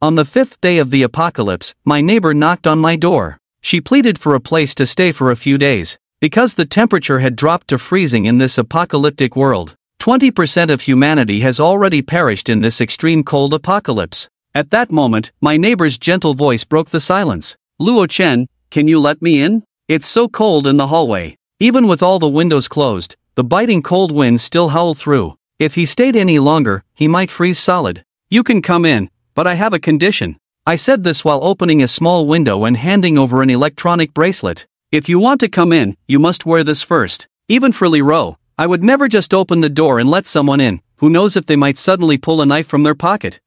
On the 5th day of the apocalypse, my neighbor knocked on my door. She pleaded for a place to stay for a few days, because the temperature had dropped to freezing in this apocalyptic world. 20% of humanity has already perished in this extreme cold apocalypse. At that moment, my neighbor's gentle voice broke the silence. Luo Chen, can you let me in? It's so cold in the hallway. Even with all the windows closed, the biting cold winds still howled through. If he stayed any longer, he might freeze solid. You can come in, but I have a condition. I said this while opening a small window and handing over an electronic bracelet. If you want to come in, you must wear this first. Even for Li Ro, I would never just open the door and let someone in. Who knows if they might suddenly pull a knife from their pocket.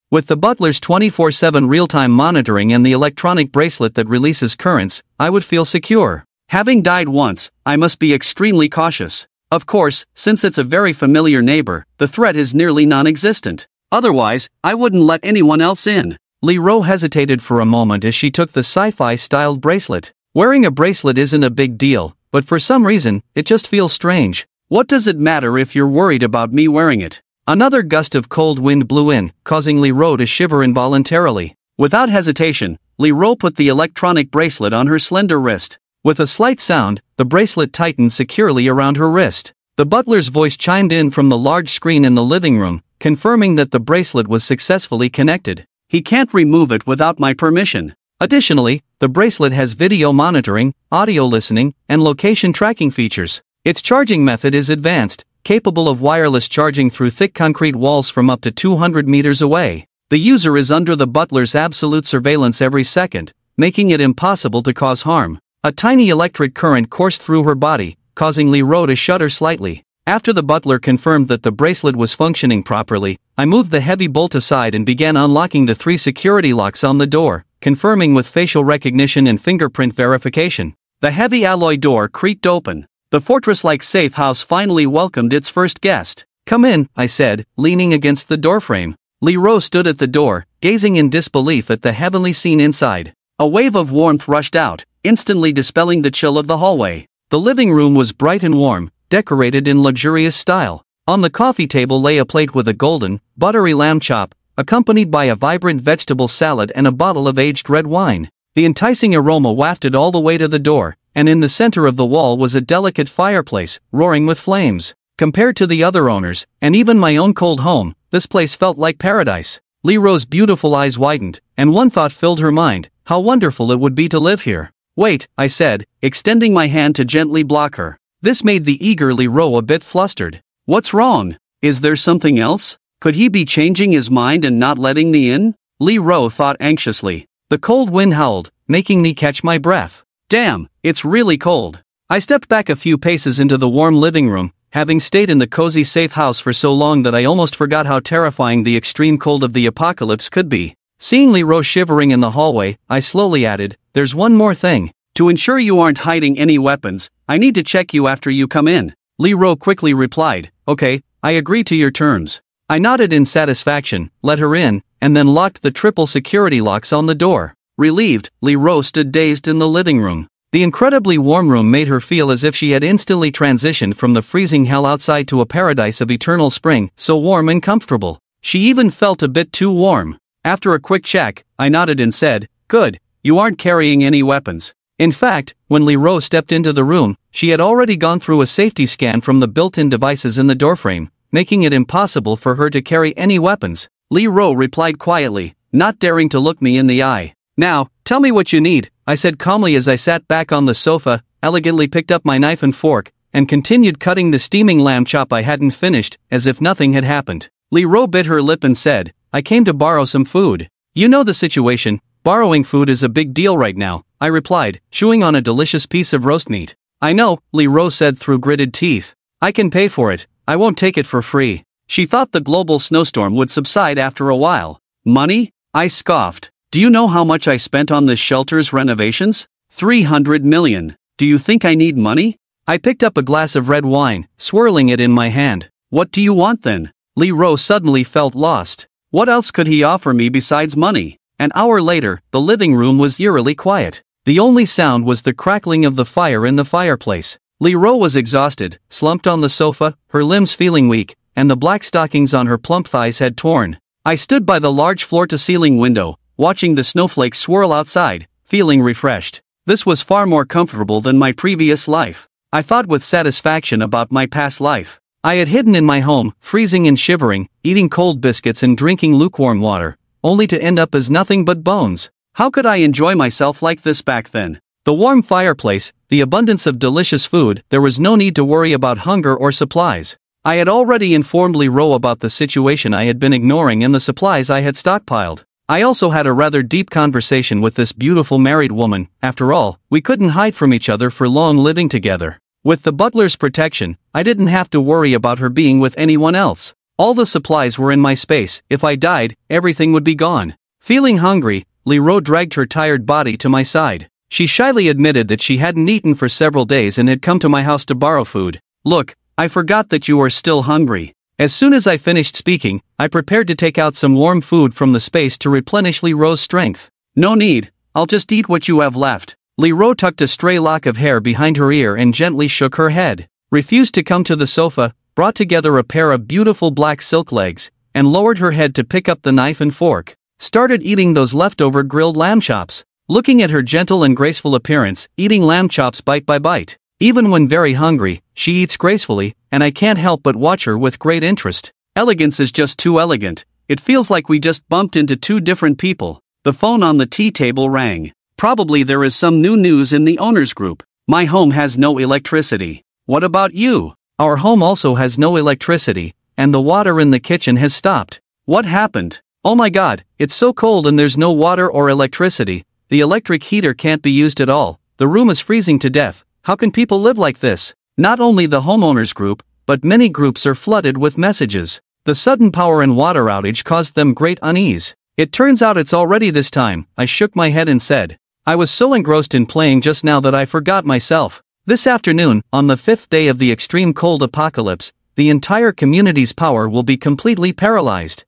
With the butler's 24/7 real-time monitoring and the electronic bracelet that releases currents, I would feel secure. Having died once, I must be extremely cautious. Of course, since it's a very familiar neighbor, the threat is nearly non-existent. Otherwise, I wouldn't let anyone else in. Li Ro hesitated for a moment as she took the sci-fi styled bracelet. Wearing a bracelet isn't a big deal, but for some reason, it just feels strange. What does it matter if you're worried about me wearing it? Another gust of cold wind blew in, causing Li Ro to shiver involuntarily. Without hesitation, Li Ro put the electronic bracelet on her slender wrist. With a slight sound, the bracelet tightened securely around her wrist. The butler's voice chimed in from the large screen in the living room, confirming that the bracelet was successfully connected. He can't remove it without my permission. Additionally, the bracelet has video monitoring, audio listening, and location tracking features. Its charging method is advanced, capable of wireless charging through thick concrete walls from up to 200 meters away. The user is under the butler's absolute surveillance every second, making it impossible to cause harm. A tiny electric current coursed through her body, causing Li Ro to shudder slightly. After the butler confirmed that the bracelet was functioning properly, I moved the heavy bolt aside and began unlocking the 3 security locks on the door, confirming with facial recognition and fingerprint verification. The heavy alloy door creaked open. The fortress-like safe house finally welcomed its first guest. Come in, I said, leaning against the doorframe. Li Ro stood at the door, gazing in disbelief at the heavenly scene inside. A wave of warmth rushed out, instantly dispelling the chill of the hallway. The living room was bright and warm, decorated in luxurious style. On the coffee table lay a plate with a golden, buttery lamb chop, accompanied by a vibrant vegetable salad and a bottle of aged red wine. The enticing aroma wafted all the way to the door, and in the center of the wall was a delicate fireplace, roaring with flames. Compared to the other owners, and even my own cold home, this place felt like paradise. Li Ro's beautiful eyes widened, and one thought filled her mind: how wonderful it would be to live here. Wait, I said, extending my hand to gently block her. This made the eager Li Ro a bit flustered. What's wrong? Is there something else? Could he be changing his mind and not letting me in? Li Ro thought anxiously. The cold wind howled, making me catch my breath. Damn, it's really cold. I stepped back a few paces into the warm living room, having stayed in the cozy safe house for so long that I almost forgot how terrifying the extreme cold of the apocalypse could be. Seeing Li Ro shivering in the hallway, I slowly added, there's one more thing. To ensure you aren't hiding any weapons, I need to check you after you come in. Li Ro quickly replied, okay, I agree to your terms. I nodded in satisfaction, let her in, and then locked the triple security locks on the door. Relieved, Li Ro stood dazed in the living room. The incredibly warm room made her feel as if she had instantly transitioned from the freezing hell outside to a paradise of eternal spring, so warm and comfortable. She even felt a bit too warm. After a quick check, I nodded and said, good, you aren't carrying any weapons. In fact, when Li Ro stepped into the room, she had already gone through a safety scan from the built-in devices in the doorframe, making it impossible for her to carry any weapons. Li Ro replied quietly, not daring to look me in the eye. Now, tell me what you need, I said calmly as I sat back on the sofa, elegantly picked up my knife and fork, and continued cutting the steaming lamb chop I hadn't finished, as if nothing had happened. Li Ro bit her lip and said, I came to borrow some food. You know the situation, borrowing food is a big deal right now, I replied, chewing on a delicious piece of roast meat. I know, Li Ro said through gritted teeth. I can pay for it, I won't take it for free. She thought the global snowstorm would subside after a while. Money? I scoffed. Do you know how much I spent on this shelter's renovations? 300 million. Do you think I need money? I picked up a glass of red wine, swirling it in my hand. What do you want then? Li Ro suddenly felt lost. What else could he offer me besides money? An hour later, the living room was eerily quiet. The only sound was the crackling of the fire in the fireplace. Li Ro was exhausted, slumped on the sofa, her limbs feeling weak, and the black stockings on her plump thighs had torn. I stood by the large floor-to-ceiling window, watching the snowflakes swirl outside, feeling refreshed. This was far more comfortable than my previous life. I thought with satisfaction about my past life. I had hidden in my home, freezing and shivering, eating cold biscuits and drinking lukewarm water, only to end up as nothing but bones. How could I enjoy myself like this back then? The warm fireplace, the abundance of delicious food, there was no need to worry about hunger or supplies. I had already informed Lee Ro about the situation I had been ignoring and the supplies I had stockpiled. I also had a rather deep conversation with this beautiful married woman. After all, we couldn't hide from each other for long living together. With the butler's protection, I didn't have to worry about her being with anyone else. All the supplies were in my space. If I died, everything would be gone. Feeling hungry, Lee Ro dragged her tired body to my side. She shyly admitted that she hadn't eaten for several days and had come to my house to borrow food. Look, I forgot that you are still hungry. As soon as I finished speaking, I prepared to take out some warm food from the space to replenish Lee Ro's strength. No need, I'll just eat what you have left. Lee Ro tucked a stray lock of hair behind her ear and gently shook her head. Refused to come to the sofa, brought together a pair of beautiful black silk legs, and lowered her head to pick up the knife and fork. Started eating those leftover grilled lamb chops. Looking at her gentle and graceful appearance, eating lamb chops bite by bite. Even when very hungry, she eats gracefully, and I can't help but watch her with great interest. Elegance is just too elegant. It feels like we just bumped into two different people. The phone on the tea table rang. Probably there is some new news in the owners group. My home has no electricity. What about you? Our home also has no electricity, and the water in the kitchen has stopped. What happened? Oh my god, it's so cold and there's no water or electricity. The electric heater can't be used at all. The room is freezing to death. How can people live like this? Not only the homeowners group, but many groups are flooded with messages. The sudden power and water outage caused them great unease. It turns out it's already this time. I shook my head and said, I was so engrossed in playing just now that I forgot myself. This afternoon, on the 5th day of the extreme cold apocalypse, the entire community's power will be completely paralyzed.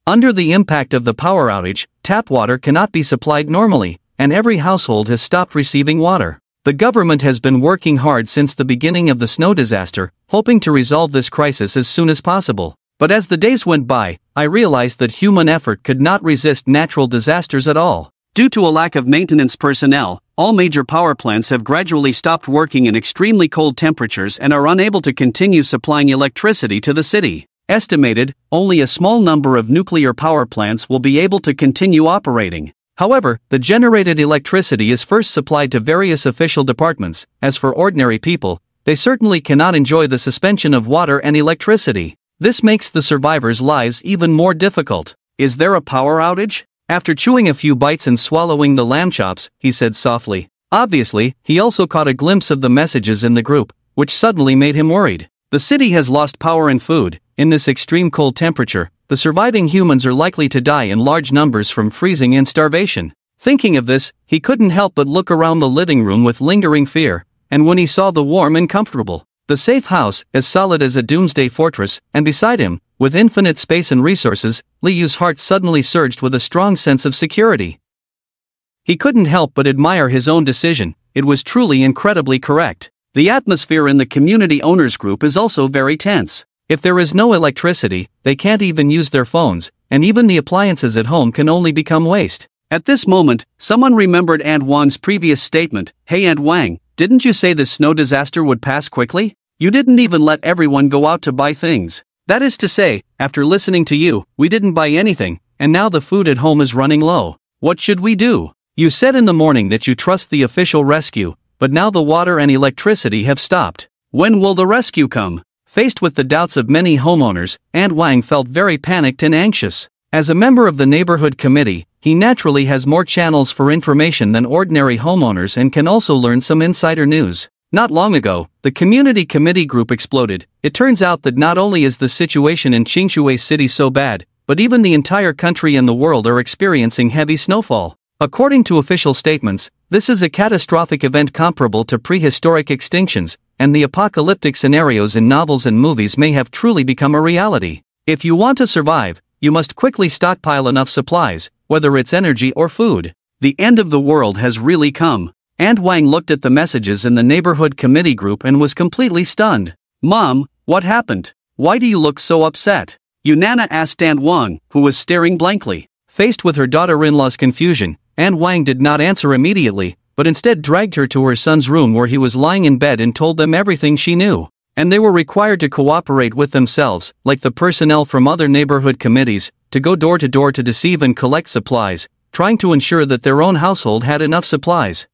Under the impact of the power outage, tap water cannot be supplied normally, and every household has stopped receiving water. The government has been working hard since the beginning of the snow disaster, hoping to resolve this crisis as soon as possible. But as the days went by, I realized that human effort could not resist natural disasters at all. Due to a lack of maintenance personnel, all major power plants have gradually stopped working in extremely cold temperatures and are unable to continue supplying electricity to the city. Estimated, only a small number of nuclear power plants will be able to continue operating. However, the generated electricity is first supplied to various official departments. As for ordinary people, they certainly cannot enjoy the suspension of water and electricity. This makes the survivors' lives even more difficult. Is there a power outage? After chewing a few bites and swallowing the lamb chops, he said softly. Obviously, he also caught a glimpse of the messages in the group, which suddenly made him worried. The city has lost power and food. In this extreme cold temperature, the surviving humans are likely to die in large numbers from freezing and starvation. Thinking of this, he couldn't help but look around the living room with lingering fear, and when he saw the warm and comfortable, the safe house, as solid as a doomsday fortress, and beside him, with infinite space and resources, Li Yu's heart suddenly surged with a strong sense of security. He couldn't help but admire his own decision. It was truly incredibly correct. The atmosphere in the community owners group is also very tense. If there is no electricity, they can't even use their phones, and even the appliances at home can only become waste. At this moment, someone remembered Aunt Wang's previous statement. Hey Aunt Wang, didn't you say this snow disaster would pass quickly? You didn't even let everyone go out to buy things. That is to say, after listening to you, we didn't buy anything, and now the food at home is running low. What should we do? You said in the morning that you trust the official rescue, but now the water and electricity have stopped. When will the rescue come? Faced with the doubts of many homeowners, Aunt Wang felt very panicked and anxious. As a member of the neighborhood committee, he naturally has more channels for information than ordinary homeowners and can also learn some insider news. Not long ago, the community committee group exploded. It turns out that not only is the situation in Qingshui City so bad, but even the entire country and the world are experiencing heavy snowfall. According to official statements, this is a catastrophic event comparable to prehistoric extinctions, and the apocalyptic scenarios in novels and movies may have truly become a reality. If you want to survive, you must quickly stockpile enough supplies, whether it's energy or food. The end of the world has really come. Aunt Wang looked at the messages in the neighborhood committee group and was completely stunned. Mom, what happened? Why do you look so upset? Yunana asked Aunt Wang, who was staring blankly. Faced with her daughter-in-law's confusion, Aunt Wang did not answer immediately, but instead dragged her to her son's room where he was lying in bed and told them everything she knew. And they were required to cooperate with themselves, like the personnel from other neighborhood committees, to go door to door to deceive and collect supplies, trying to ensure that their own household had enough supplies.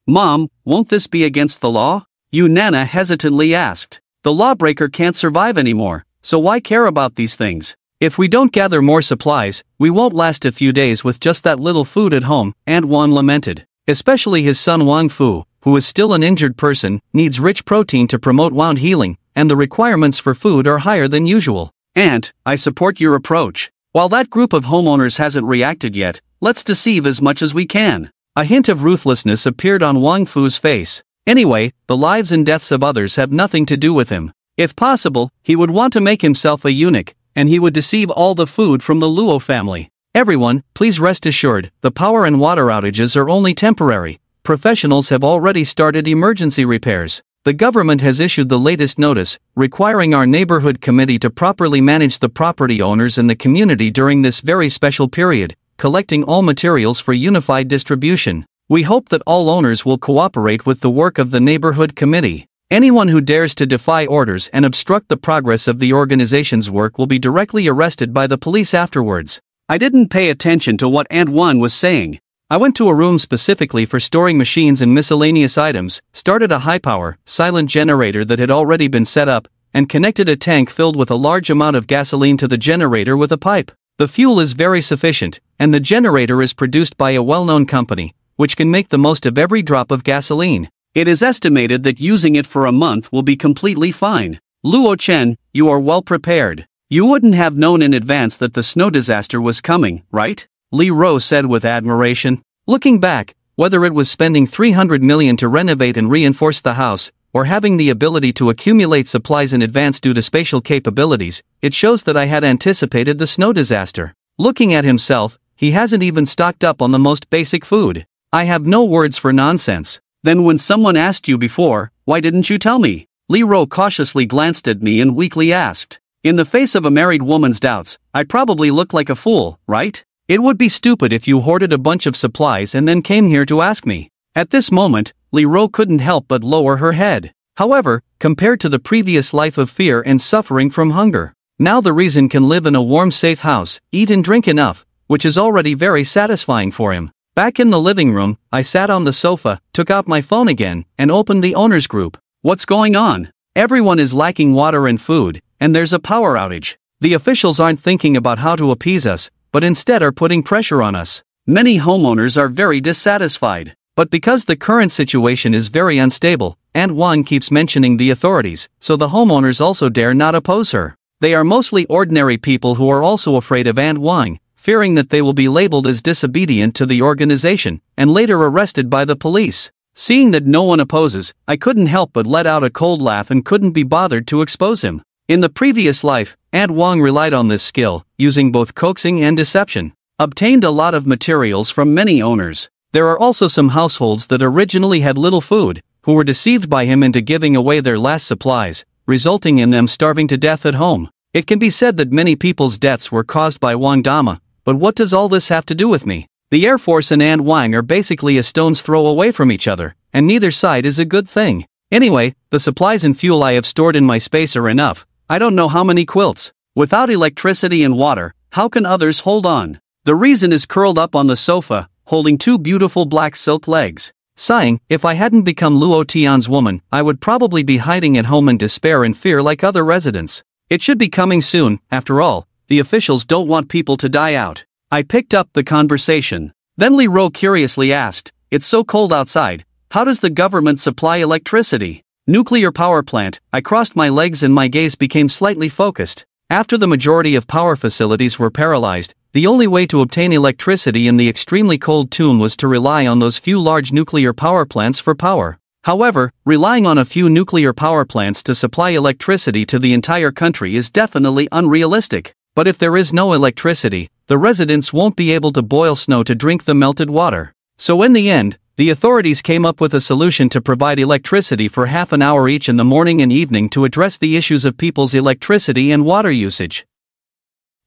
"Mom, won't this be against the law?" Yunana hesitantly asked. "The lawbreaker can't survive anymore, so why care about these things? If we don't gather more supplies, we won't last a few days with just that little food at home," Aunt Wang lamented. Especially his son Wang Fu, who is still an injured person, needs rich protein to promote wound healing, and the requirements for food are higher than usual. "Aunt, I support your approach. While that group of homeowners hasn't reacted yet, let's deceive as much as we can." A hint of ruthlessness appeared on Wang Fu's face. Anyway, the lives and deaths of others have nothing to do with him. If possible, he would want to make himself a eunuch, and he would deceive all the food from the Luo family. "Everyone, please rest assured, the power and water outages are only temporary. Professionals have already started emergency repairs. The government has issued the latest notice, requiring our neighborhood committee to properly manage the property owners and the community during this very special period, collecting all materials for unified distribution. We hope that all owners will cooperate with the work of the neighborhood committee. Anyone who dares to defy orders and obstruct the progress of the organization's work will be directly arrested by the police afterwards." I didn't pay attention to what Aunt Wang was saying. I went to a room specifically for storing machines and miscellaneous items, started a high-power, silent generator that had already been set up, and connected a tank filled with a large amount of gasoline to the generator with a pipe. The fuel is very sufficient, and the generator is produced by a well-known company, which can make the most of every drop of gasoline. It is estimated that using it for a month will be completely fine. Luo Chen, you are well prepared. You wouldn't have known in advance that the snow disaster was coming, right? Li Ro said with admiration. Looking back, whether it was spending 300 million to renovate and reinforce the house, or having the ability to accumulate supplies in advance due to spatial capabilities, it shows that I had anticipated the snow disaster. Looking at himself, he hasn't even stocked up on the most basic food. I have no words for nonsense. Then when someone asked you before, why didn't you tell me? Li Ro cautiously glanced at me and weakly asked. In the face of a married woman's doubts, I probably look like a fool, right? It would be stupid if you hoarded a bunch of supplies and then came here to ask me. At this moment, Li Ro couldn't help but lower her head. However, compared to the previous life of fear and suffering from hunger, now the reason can live in a warm safe house, eat and drink enough, which is already very satisfying for him. Back in the living room, I sat on the sofa, took out my phone again, and opened the owners group. What's going on? Everyone is lacking water and food, and there's a power outage. The officials aren't thinking about how to appease us, but instead are putting pressure on us. Many homeowners are very dissatisfied. But because the current situation is very unstable, Aunt Wang keeps mentioning the authorities, so the homeowners also dare not oppose her. They are mostly ordinary people who are also afraid of Aunt Wang, fearing that they will be labeled as disobedient to the organization, and later arrested by the police. Seeing that no one opposes, I couldn't help but let out a cold laugh and couldn't be bothered to expose him. In the previous life, Aunt Wang relied on this skill, using both coaxing and deception. Obtained a lot of materials from many owners. There are also some households that originally had little food, who were deceived by him into giving away their last supplies, resulting in them starving to death at home. It can be said that many people's deaths were caused by Wang Dama, but what does all this have to do with me? The Air Force and Aunt Wang are basically a stone's throw away from each other, and neither side is a good thing. Anyway, the supplies and fuel I have stored in my space are enough. I don't know how many quilts. Without electricity and water, how can others hold on? The reason is curled up on the sofa, holding two beautiful black silk legs. Sighing, if I hadn't become Luo Tian's woman, I would probably be hiding at home in despair and fear like other residents. It should be coming soon, after all, the officials don't want people to die out. I picked up the conversation. Then Li Ro curiously asked, it's so cold outside, how does the government supply electricity? Nuclear power plant. I crossed my legs and my gaze became slightly focused. After the majority of power facilities were paralyzed, the only way to obtain electricity in the extremely cold tomb was to rely on those few large nuclear power plants for power. However, relying on a few nuclear power plants to supply electricity to the entire country is definitely unrealistic. But if there is no electricity, the residents won't be able to boil snow to drink the melted water. So in the end, the authorities came up with a solution to provide electricity for half an hour each in the morning and evening to address the issues of people's electricity and water usage.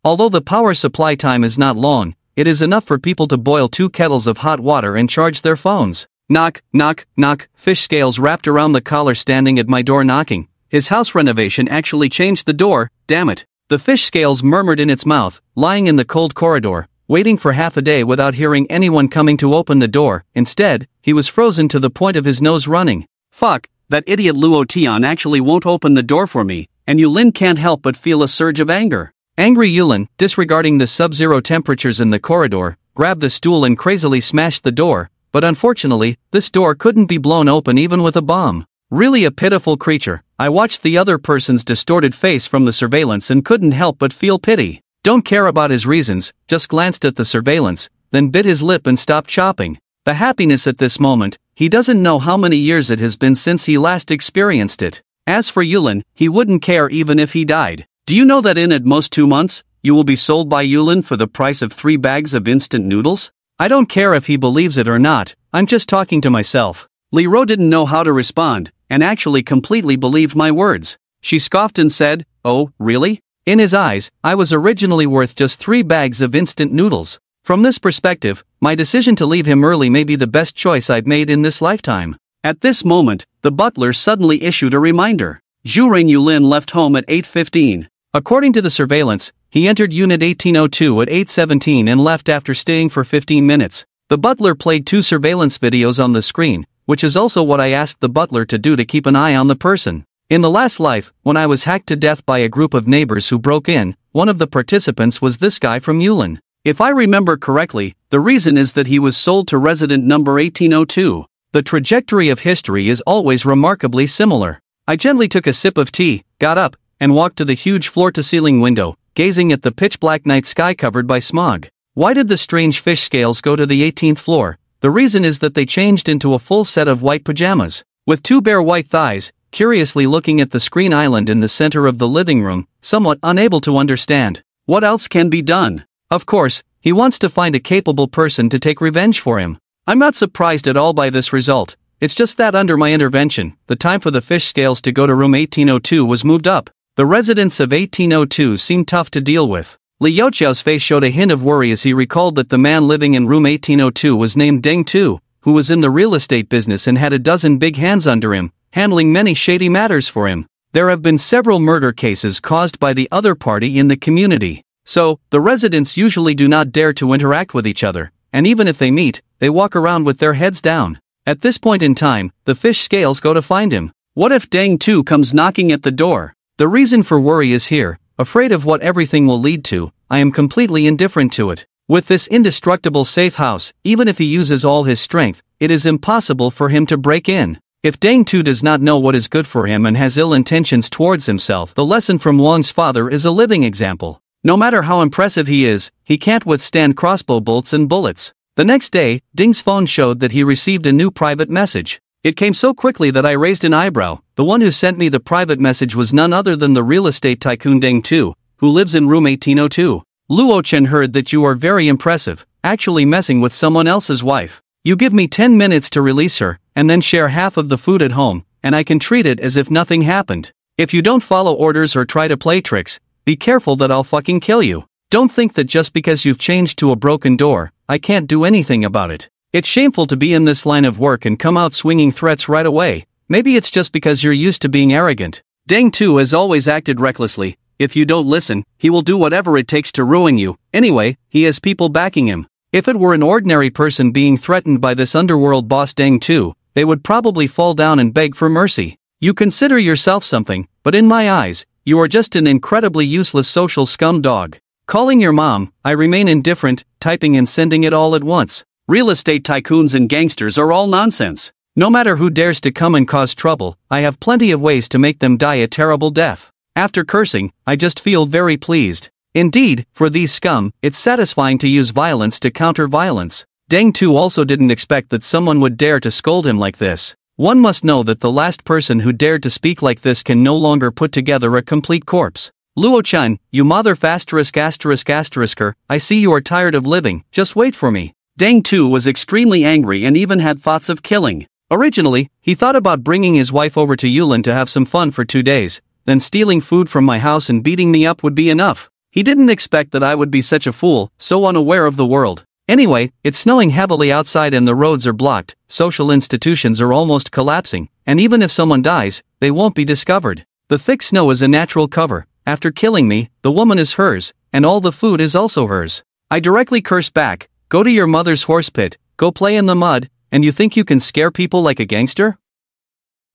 Although the power supply time is not long, it is enough for people to boil 2 kettles of hot water and charge their phones. Knock, knock, knock, fish scales wrapped around the collar standing at my door knocking. His house renovation actually changed the door, damn it. The fish scales murmured in its mouth, lying in the cold corridor, waiting for half a day without hearing anyone coming to open the door. Instead, he was frozen to the point of his nose running. Fuck, that idiot Luo Tian actually won't open the door for me, and Yulin can't help but feel a surge of anger. Angry Yulin, disregarding the sub-zero temperatures in the corridor, grabbed a stool and crazily smashed the door, but unfortunately, this door couldn't be blown open even with a bomb. Really a pitiful creature. I watched the other person's distorted face from the surveillance and couldn't help but feel pity. Don't care about his reasons, just glanced at the surveillance, then bit his lip and stopped chopping. The happiness at this moment, he doesn't know how many years it has been since he last experienced it. As for Yulin, he wouldn't care even if he died. Do you know that in at most 2 months, you will be sold by Yulin for the price of 3 bags of instant noodles? I don't care if he believes it or not, I'm just talking to myself. Li Ro didn't know how to respond, and actually completely believed my words. She scoffed and said, "Oh, really?" In his eyes, I was originally worth just 3 bags of instant noodles. From this perspective, my decision to leave him early may be the best choice I've made in this lifetime. At this moment, the butler suddenly issued a reminder. Zhuren Yulin left home at 8:15. According to the surveillance, he entered Unit 1802 at 8:17 and left after staying for 15 minutes. The butler played 2 surveillance videos on the screen, which is also what I asked the butler to do to keep an eye on the person. In the last life, when I was hacked to death by a group of neighbors who broke in, one of the participants was this guy from Yulin. If I remember correctly, the reason is that he was sold to resident number 1802. The trajectory of history is always remarkably similar. I gently took a sip of tea, got up, and walked to the huge floor-to-ceiling window, gazing at the pitch-black night sky covered by smog. Why did the strange fish scales go to the 18th floor? The reason is that they changed into a full set of white pajamas. With 2 bare white thighs, curiously looking at the screen island in the center of the living room, somewhat unable to understand. What else can be done? Of course, he wants to find a capable person to take revenge for him. I'm not surprised at all by this result. It's just that under my intervention, the time for the fish scales to go to room 1802 was moved up. The residents of 1802 seemed tough to deal with. Li Yaoqiao's face showed a hint of worry as he recalled that the man living in room 1802 was named Deng Tu, who was in the real estate business and had a dozen big hands under him, handling many shady matters for him. There have been several murder cases caused by the other party in the community. So, the residents usually do not dare to interact with each other, and even if they meet, they walk around with their heads down. At this point in time, the fish scales go to find him. What if Deng Tu comes knocking at the door? The reason for worry is here. Afraid of what everything will lead to, I am completely indifferent to it. With this indestructible safe house, even if he uses all his strength, it is impossible for him to break in. If Deng Tu does not know what is good for him and has ill intentions towards himself, the lesson from Wang's father is a living example. No matter how impressive he is, he can't withstand crossbow bolts and bullets. The next day, Ding's phone showed that he received a new private message. It came so quickly that I raised an eyebrow. The one who sent me the private message was none other than the real estate tycoon Deng Tu, who lives in room 1802. Luo Chen heard that you are very impressive, actually messing with someone else's wife. You give me 10 minutes to release her, and then share half of the food at home, and I can treat it as if nothing happened. If you don't follow orders or try to play tricks, be careful that I'll fucking kill you. Don't think that just because you've changed to a broken door, I can't do anything about it. It's shameful to be in this line of work and come out swinging threats right away. Maybe it's just because you're used to being arrogant. Deng Tu has always acted recklessly. If you don't listen, he will do whatever it takes to ruin you. Anyway, he has people backing him. If it were an ordinary person being threatened by this underworld boss Deng Tu, they would probably fall down and beg for mercy. You consider yourself something, but in my eyes, you are just an incredibly useless social scum dog. Calling your mom, I remain indifferent, typing and sending it all at once. Real estate tycoons and gangsters are all nonsense. No matter who dares to come and cause trouble, I have plenty of ways to make them die a terrible death. After cursing, I just feel very pleased. Indeed, for these scum, it's satisfying to use violence to counter violence. Deng Tu also didn't expect that someone would dare to scold him like this. One must know that the last person who dared to speak like this can no longer put together a complete corpse. Luo Chen, you mother *****, I see you are tired of living, just wait for me. Deng Tu was extremely angry and even had thoughts of killing. Originally, he thought about bringing his wife over to Yulin to have some fun for 2 days, then stealing food from my house and beating me up would be enough. He didn't expect that I would be such a fool, so unaware of the world. Anyway, it's snowing heavily outside and the roads are blocked, social institutions are almost collapsing, and even if someone dies, they won't be discovered. The thick snow is a natural cover. After killing me, the woman is hers, and all the food is also hers. I directly cursed back, go to your mother's horse pit, go play in the mud, and you think you can scare people like a gangster?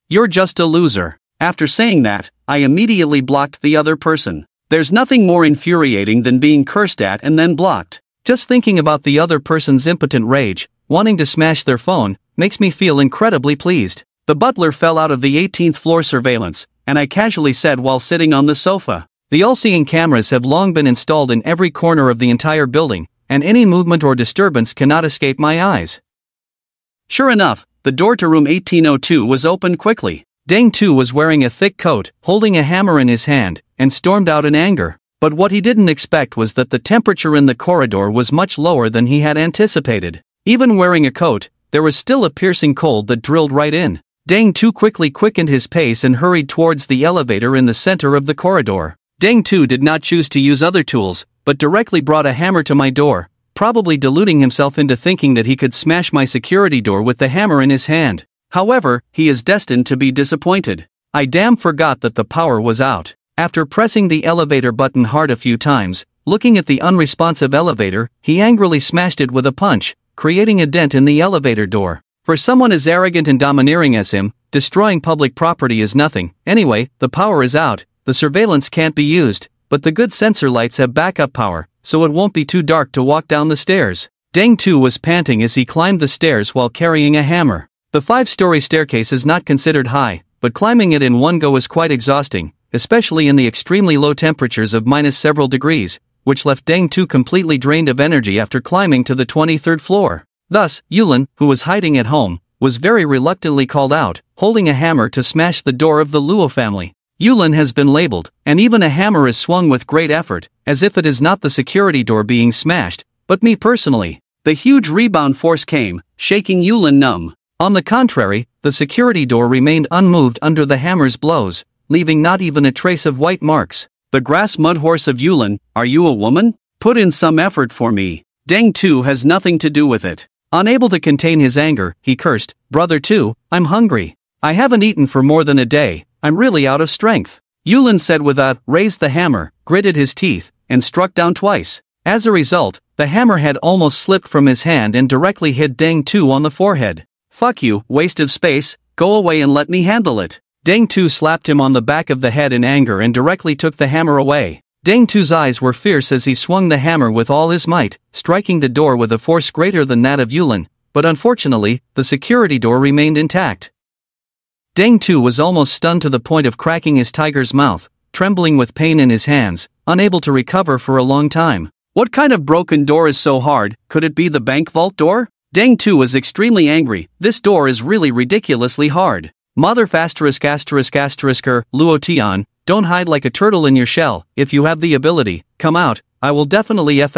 You're just a loser. After saying that, I immediately blocked the other person. There's nothing more infuriating than being cursed at and then blocked. Just thinking about the other person's impotent rage, wanting to smash their phone, makes me feel incredibly pleased. The butler fell out of the 18th floor surveillance, and I casually said while sitting on the sofa. The all-seeing cameras have long been installed in every corner of the entire building, and any movement or disturbance cannot escape my eyes. Sure enough, the door to room 1802 was opened quickly. Deng Tu was wearing a thick coat, holding a hammer in his hand, and stormed out in anger. But what he didn't expect was that the temperature in the corridor was much lower than he had anticipated. Even wearing a coat, there was still a piercing cold that drilled right in. Deng Tu quickly quickened his pace and hurried towards the elevator in the center of the corridor. Deng Tu did not choose to use other tools, but directly brought a hammer to my door, probably deluding himself into thinking that he could smash my security door with the hammer in his hand. However, he is destined to be disappointed. I damn forgot that the power was out. After pressing the elevator button hard a few times, looking at the unresponsive elevator, he angrily smashed it with a punch, creating a dent in the elevator door. For someone as arrogant and domineering as him, destroying public property is nothing. Anyway, the power is out, the surveillance can't be used, but the good sensor lights have backup power, so it won't be too dark to walk down the stairs. Deng Tu was panting as he climbed the stairs while carrying a hammer. The 5-story staircase is not considered high, but climbing it in one go is quite exhausting, especially in the extremely low temperatures of minus several degrees, which left Deng Tu completely drained of energy after climbing to the 23rd floor. Thus, Yulin, who was hiding at home, was very reluctantly called out, holding a hammer to smash the door of the Luo family. Yulin has been labeled, and even a hammer is swung with great effort, as if it is not the security door being smashed, but me personally. The huge rebound force came, shaking Yulin numb. On the contrary, the security door remained unmoved under the hammer's blows, leaving not even a trace of white marks. The grass mud horse of Yulin, are you a woman? Put in some effort for me. Deng Tu has nothing to do with it. Unable to contain his anger, he cursed, Brother Tu, I'm hungry. I haven't eaten for more than a day, I'm really out of strength. Yulin said raised the hammer, gritted his teeth, and struck down twice. As a result, the hammer had almost slipped from his hand and directly hit Deng Tu on the forehead. Fuck you, waste of space, go away and let me handle it. Deng Tu slapped him on the back of the head in anger and directly took the hammer away. Deng Tu's eyes were fierce as he swung the hammer with all his might, striking the door with a force greater than that of Yulin, but unfortunately, the security door remained intact. Deng Tu was almost stunned to the point of cracking his tiger's mouth, trembling with pain in his hands, unable to recover for a long time. What kind of broken door is so hard? Could it be the bank vault door? Deng Tu was extremely angry. This door is really ridiculously hard. Mother Luo Tian, don't hide like a turtle in your shell. If you have the ability, come out. I will definitely ing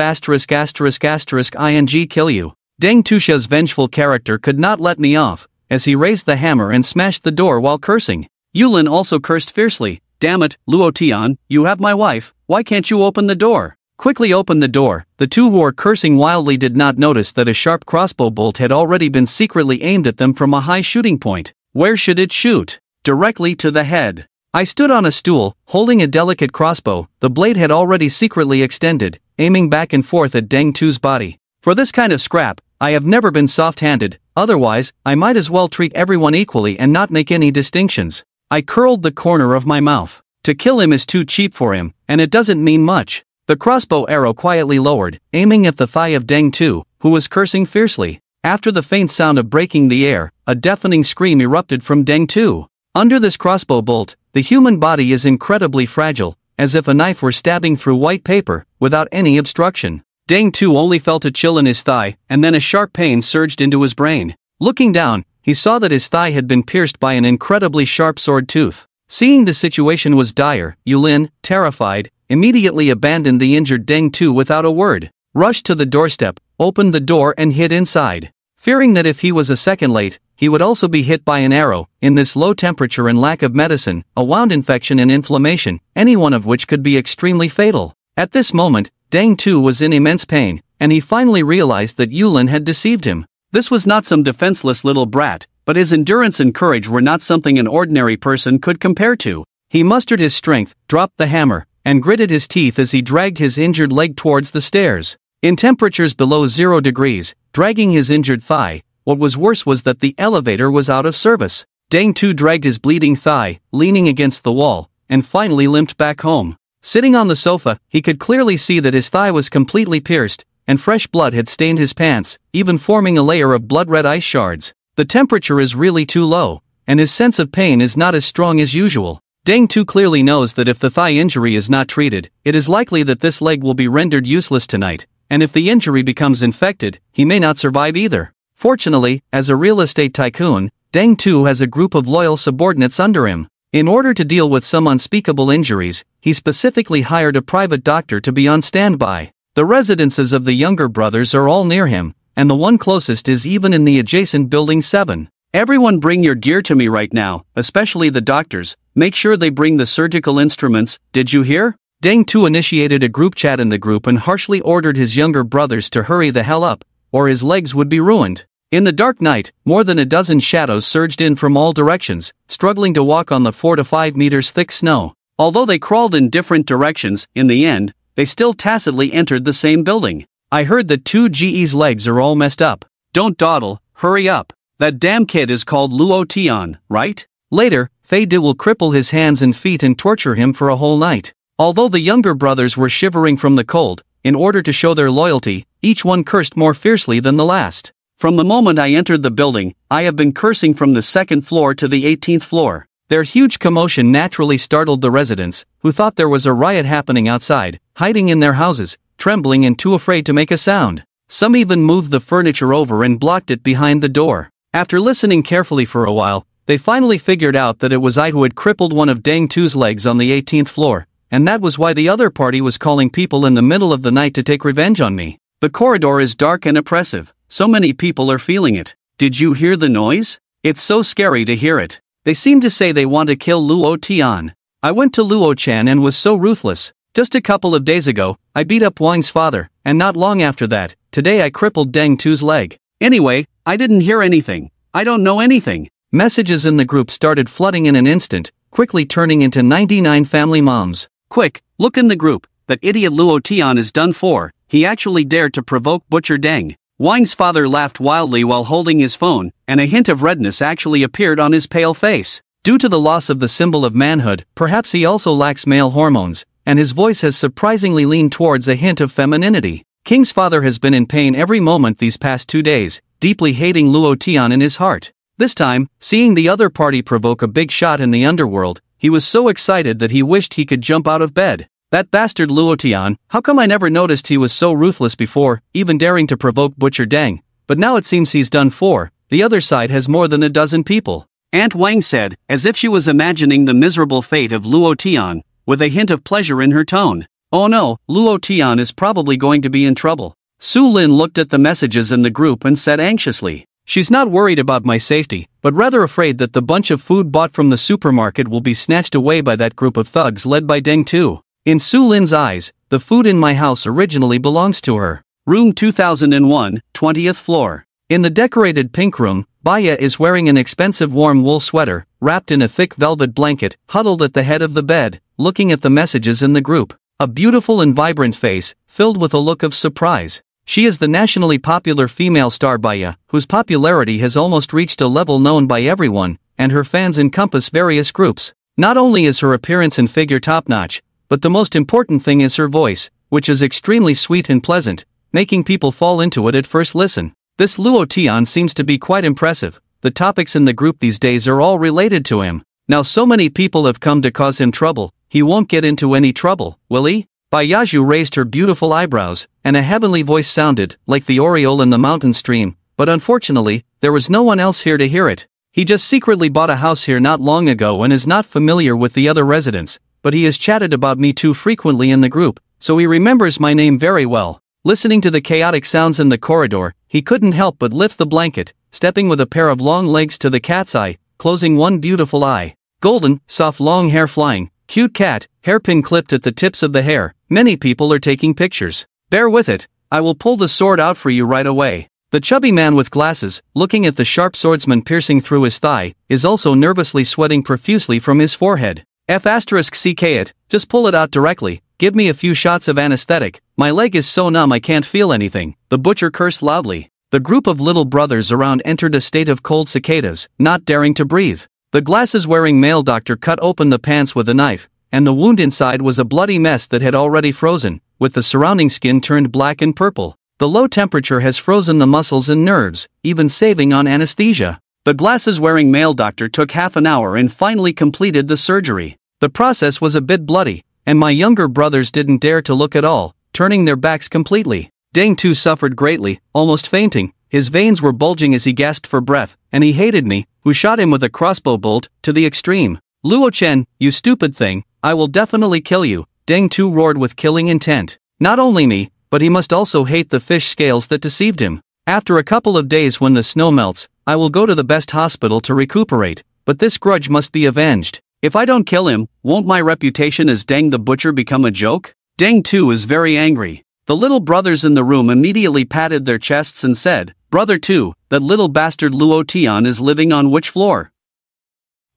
kill you. Deng Tu's vengeful character could not let me off, as he raised the hammer and smashed the door while cursing. Yulin also cursed fiercely. Damn it, Luo Tian, you have my wife, why can't you open the door? Quickly opened the door. The two who were cursing wildly did not notice that a sharp crossbow bolt had already been secretly aimed at them from a high shooting point. Where should it shoot? Directly to the head. I stood on a stool, holding a delicate crossbow. The blade had already secretly extended, aiming back and forth at Deng Tu's body. For this kind of scrap, I have never been soft-handed, otherwise, I might as well treat everyone equally and not make any distinctions. I curled the corner of my mouth. To kill him is too cheap for him, and it doesn't mean much. The crossbow arrow quietly lowered, aiming at the thigh of Deng Tu, who was cursing fiercely. After the faint sound of breaking the air, a deafening scream erupted from Deng Tu. Under this crossbow bolt, the human body is incredibly fragile, as if a knife were stabbing through white paper, without any obstruction. Deng Tu only felt a chill in his thigh, and then a sharp pain surged into his brain. Looking down, he saw that his thigh had been pierced by an incredibly sharp sword tooth. Seeing the situation was dire, Yulin, terrified, immediately abandoned the injured Deng Tu without a word, rushed to the doorstep, opened the door and hid inside. Fearing that if he was a second late, he would also be hit by an arrow. In this low temperature and lack of medicine, a wound infection and inflammation, any one of which could be extremely fatal. At this moment, Deng Tu was in immense pain, and he finally realized that Yulin had deceived him. This was not some defenseless little brat, but his endurance and courage were not something an ordinary person could compare to. He mustered his strength, dropped the hammer, and gritted his teeth as he dragged his injured leg towards the stairs. In temperatures below 0 degrees, dragging his injured thigh, what was worse was that the elevator was out of service. Deng Tu dragged his bleeding thigh, leaning against the wall, and finally limped back home. Sitting on the sofa, he could clearly see that his thigh was completely pierced, and fresh blood had stained his pants, even forming a layer of blood-red ice shards. The temperature is really too low, and his sense of pain is not as strong as usual. Deng Tu clearly knows that if the thigh injury is not treated, it is likely that this leg will be rendered useless tonight, and if the injury becomes infected, he may not survive either. Fortunately, as a real estate tycoon, Deng Tu has a group of loyal subordinates under him. In order to deal with some unspeakable injuries, he specifically hired a private doctor to be on standby. The residences of the younger brothers are all near him, and the one closest is even in the adjacent Building 7. Everyone bring your gear to me right now, especially the doctors. Make sure they bring the surgical instruments, did you hear? Deng Tu initiated a group chat in the group and harshly ordered his younger brothers to hurry the hell up, or his legs would be ruined. In the dark night, more than a dozen shadows surged in from all directions, struggling to walk on the 4 to 5 meters thick snow. Although they crawled in different directions, in the end, they still tacitly entered the same building. I heard that 2Ge's legs are all messed up. Don't dawdle, hurry up. That damn kid is called Luo Tian, right? Later, Fei De will cripple his hands and feet and torture him for a whole night. Although the younger brothers were shivering from the cold, in order to show their loyalty, each one cursed more fiercely than the last. From the moment I entered the building, I have been cursing from the 2nd floor to the 18th floor. Their huge commotion naturally startled the residents, who thought there was a riot happening outside, hiding in their houses, trembling and too afraid to make a sound. Some even moved the furniture over and blocked it behind the door. After listening carefully for a while, they finally figured out that it was I who had crippled one of Deng Tu's legs on the 18th floor, and that was why the other party was calling people in the middle of the night to take revenge on me. The corridor is dark and oppressive. So many people are feeling it. Did you hear the noise? It's so scary to hear it. They seem to say they want to kill Luo Tian. I went to Luo Chan and was so ruthless. Just a couple of days ago, I beat up Wang's father, and not long after that, today I crippled Deng Tu's leg. Anyway, I didn't hear anything. I don't know anything. Messages in the group started flooding in an instant, quickly turning into 99 family moms. Quick, look in the group. That idiot Luo Tian is done for. He actually dared to provoke Butcher Deng. Wang's father laughed wildly while holding his phone, and a hint of redness actually appeared on his pale face. Due to the loss of the symbol of manhood, perhaps he also lacks male hormones, and his voice has surprisingly leaned towards a hint of femininity. King's father has been in pain every moment these past 2 days, deeply hating Luo Tian in his heart. This time, seeing the other party provoke a big shot in the underworld, he was so excited that he wished he could jump out of bed. That bastard Luo Tian, how come I never noticed he was so ruthless before, even daring to provoke Butcher Deng? But now it seems he's done for. The other side has more than a dozen people. Aunt Wang said, as if she was imagining the miserable fate of Luo Tian, with a hint of pleasure in her tone. Oh no, Luo Tian is probably going to be in trouble. Su Lin looked at the messages in the group and said anxiously, she's not worried about my safety, but rather afraid that the bunch of food bought from the supermarket will be snatched away by that group of thugs led by Deng Tu. In Su Lin's eyes, the food in my house originally belongs to her. Room 2001, 20th floor. In the decorated pink room, Baya is wearing an expensive warm wool sweater, wrapped in a thick velvet blanket, huddled at the head of the bed, looking at the messages in the group. A beautiful and vibrant face, filled with a look of surprise. She is the nationally popular female star Baya, whose popularity has almost reached a level known by everyone, and her fans encompass various groups. Not only is her appearance and figure top-notch, but the most important thing is her voice, which is extremely sweet and pleasant, making people fall into it at first listen. This Luo Tian seems to be quite impressive. The topics in the group these days are all related to him. Now so many people have come to cause him trouble, he won't get into any trouble, will he? Bayaju raised her beautiful eyebrows, and a heavenly voice sounded, like the Oriole in the mountain stream, but unfortunately, there was no one else here to hear it. He just secretly bought a house here not long ago and is not familiar with the other residents, but he has chatted about me too frequently in the group, so he remembers my name very well. Listening to the chaotic sounds in the corridor, he couldn't help but lift the blanket, stepping with a pair of long legs to the cat's eye, closing one beautiful eye. Golden, soft long hair flying, Cute cat, hairpin clipped at the tips of the hair. Many people are taking pictures. Bear with it. I will pull the sword out for you right away. The chubby man with glasses, looking at the sharp swordsman piercing through his thigh, is also nervously sweating profusely from his forehead. *CK it, just pull it out directly, give me a few shots of anesthetic, my leg is so numb I can't feel anything, the butcher cursed loudly. The group of little brothers around entered a state of cold cicadas, not daring to breathe. The glasses-wearing male doctor cut open the pants with a knife, and the wound inside was a bloody mess that had already frozen, with the surrounding skin turned black and purple. The low temperature has frozen the muscles and nerves, even saving on anesthesia. The glasses-wearing male doctor took half an hour and finally completed the surgery. The process was a bit bloody, and my younger brothers didn't dare to look at all, turning their backs completely. Deng too suffered greatly, almost fainting. His veins were bulging as he gasped for breath, and he hated me, who shot him with a crossbow bolt, to the extreme. Luo Chen, you stupid thing, I will definitely kill you, Deng too roared with killing intent. Not only me, but he must also hate the fish scales that deceived him. After a couple of days when the snow melts, I will go to the best hospital to recuperate, but this grudge must be avenged. If I don't kill him, won't my reputation as Deng the Butcher become a joke? Deng too is very angry. The little brothers in the room immediately patted their chests and said, Brother too, that little bastard Luo Tian is living on which floor?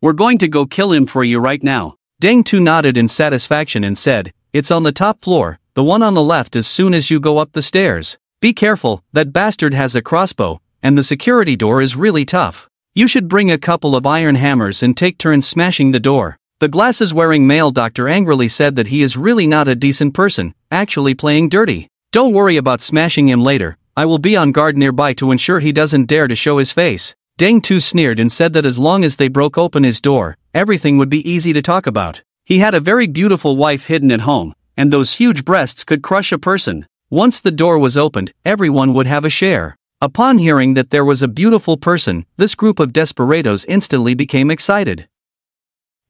We're going to go kill him for you right now. Deng too nodded in satisfaction and said, It's on the top floor, the one on the left as soon as you go up the stairs. Be careful, that bastard has a crossbow, and the security door is really tough. You should bring a couple of iron hammers and take turns smashing the door. The glasses-wearing male doctor angrily said that he is really not a decent person, actually playing dirty. Don't worry about smashing him later, I will be on guard nearby to ensure he doesn't dare to show his face. Deng too sneered and said that as long as they broke open his door, everything would be easy to talk about. He had a very beautiful wife hidden at home, and those huge breasts could crush a person. Once the door was opened, everyone would have a share. Upon hearing that there was a beautiful person, this group of desperados instantly became excited.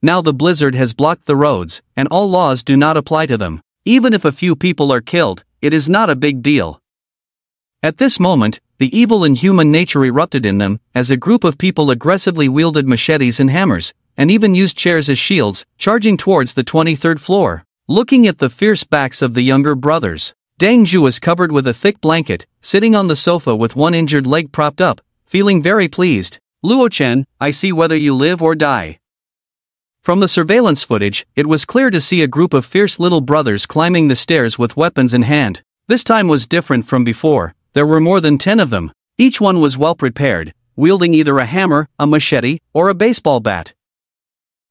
Now the blizzard has blocked the roads, and all laws do not apply to them. Even if a few people are killed, it is not a big deal. At this moment, the evil in human nature erupted in them, as a group of people aggressively wielded machetes and hammers, and even used chairs as shields, charging towards the 23rd floor. Looking at the fierce backs of the younger brothers, Deng Zhu was covered with a thick blanket, sitting on the sofa with one injured leg propped up, feeling very pleased. Luo Chen, I see whether you live or die. From the surveillance footage, it was clear to see a group of fierce little brothers climbing the stairs with weapons in hand. This time was different from before. There were more than 10 of them. Each one was well prepared, wielding either a hammer, a machete, or a baseball bat.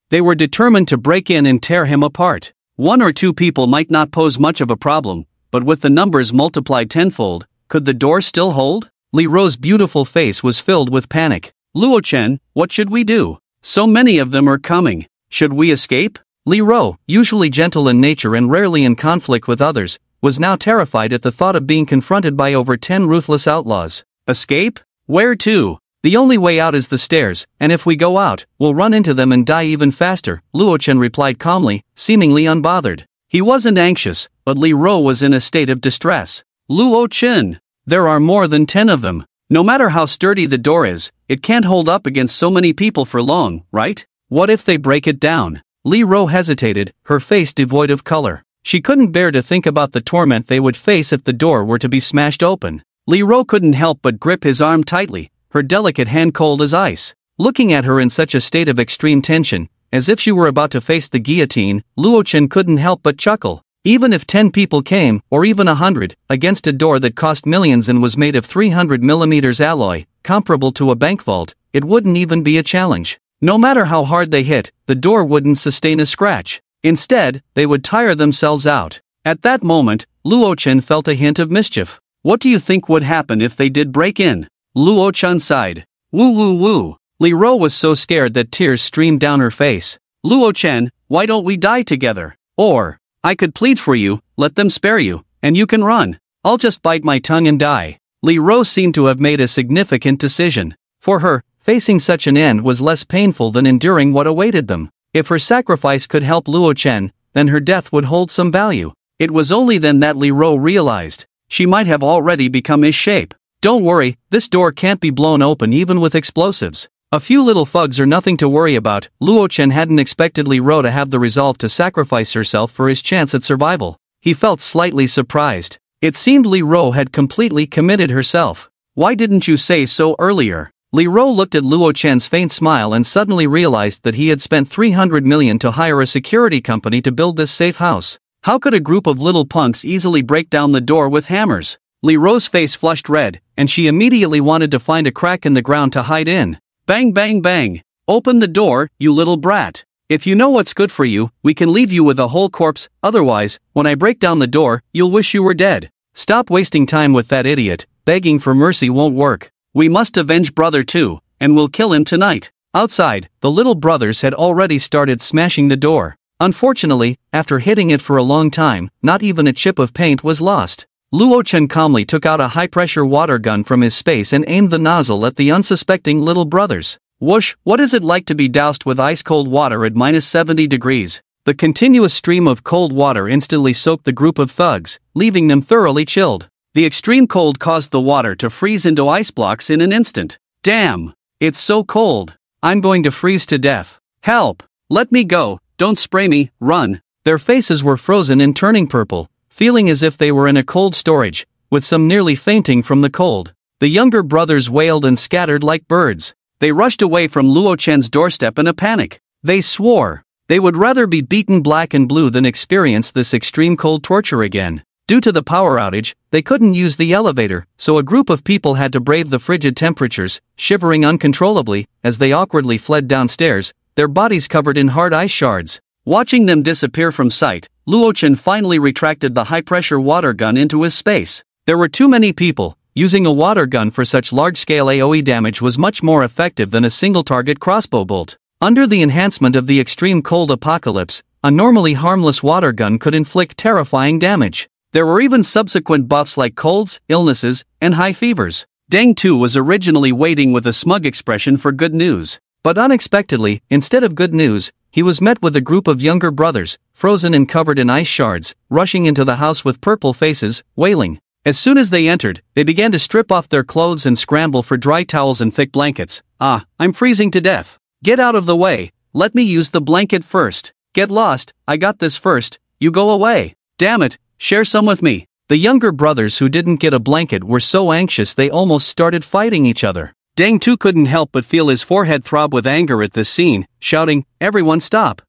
They were determined to break in and tear him apart. One or two people might not pose much of a problem, but with the numbers multiplied tenfold, could the door still hold? Li Ro's beautiful face was filled with panic. Luo Chen, what should we do? So many of them are coming. Should we escape? Li Ro, usually gentle in nature and rarely in conflict with others, was now terrified at the thought of being confronted by over 10 ruthless outlaws. Escape? Where to? The only way out is the stairs, and if we go out, we'll run into them and die even faster, Luo Chen replied calmly, seemingly unbothered. He wasn't anxious, but Li Ro was in a state of distress. Luo Chen, there are more than 10 of them. No matter how sturdy the door is, it can't hold up against so many people for long, right? What if they break it down? Li Ro hesitated, her face devoid of color. She couldn't bear to think about the torment they would face if the door were to be smashed open. Li Ro couldn't help but grip his arm tightly, her delicate hand cold as ice. Looking at her in such a state of extreme tension, as if she were about to face the guillotine, Luo Chen couldn't help but chuckle. Even if 10 people came, or even 100, against a door that cost millions and was made of 300mm alloy, comparable to a bank vault, it wouldn't even be a challenge. No matter how hard they hit, the door wouldn't sustain a scratch. Instead, they would tire themselves out. At that moment, Luo Chen felt a hint of mischief. What do you think would happen if they did break in? Luo Chen sighed. Woo woo woo. Li Ro was so scared that tears streamed down her face. Luo Chen, why don't we die together? Or, I could plead for you, let them spare you, and you can run. I'll just bite my tongue and die. Li Ro seemed to have made a significant decision. For her, facing such an end was less painful than enduring what awaited them. If her sacrifice could help Luo Chen, then her death would hold some value. It was only then that Li Ro realized she might have already become his shape. Don't worry, this door can't be blown open even with explosives. A few little thugs are nothing to worry about. Luo Chen hadn't expected Li Ro to have the resolve to sacrifice herself for his chance at survival. He felt slightly surprised. It seemed Li Ro had completely committed herself. Why didn't you say so earlier? Li Ro looked at Luo Chen's faint smile and suddenly realized that he had spent 300 million to hire a security company to build this safe house. How could a group of little punks easily break down the door with hammers? Li Ro's face flushed red, and she immediately wanted to find a crack in the ground to hide in. Bang bang bang! Open the door, you little brat! If you know what's good for you, we can leave you with a whole corpse, otherwise, when I break down the door, you'll wish you were dead. Stop wasting time with that idiot, begging for mercy won't work. We must avenge brother too, and we'll kill him tonight. Outside, the little brothers had already started smashing the door. Unfortunately, after hitting it for a long time, not even a chip of paint was lost. Luo Chen calmly took out a high-pressure water gun from his space and aimed the nozzle at the unsuspecting little brothers. Whoosh! What is it like to be doused with ice-cold water at -70 degrees? The continuous stream of cold water instantly soaked the group of thugs, leaving them thoroughly chilled. The extreme cold caused the water to freeze into ice blocks in an instant. Damn! It's so cold! I'm going to freeze to death. Help! Let me go! Don't spray me, run! Their faces were frozen and turning purple, feeling as if they were in a cold storage, with some nearly fainting from the cold. The younger brothers wailed and scattered like birds. They rushed away from Luo Chen's doorstep in a panic. They swore they would rather be beaten black and blue than experience this extreme cold torture again. Due to the power outage, they couldn't use the elevator, so a group of people had to brave the frigid temperatures, shivering uncontrollably as they awkwardly fled downstairs, their bodies covered in hard ice shards. Watching them disappear from sight, Luo Chen finally retracted the high-pressure water gun into his space. There were too many people. Using a water gun for such large-scale AoE damage was much more effective than a single-target crossbow bolt. Under the enhancement of the extreme cold apocalypse, a normally harmless water gun could inflict terrifying damage. There were even subsequent buffs like colds, illnesses, and high fevers. Deng Tu was originally waiting with a smug expression for good news. But unexpectedly, instead of good news, he was met with a group of younger brothers, frozen and covered in ice shards, rushing into the house with purple faces, wailing. As soon as they entered, they began to strip off their clothes and scramble for dry towels and thick blankets. Ah, I'm freezing to death. Get out of the way. Let me use the blanket first. Get lost, I got this first. You go away. Damn it. Share some with me. The younger brothers who didn't get a blanket were so anxious they almost started fighting each other. Deng Tu couldn't help but feel his forehead throb with anger at this scene, shouting, "Everyone stop!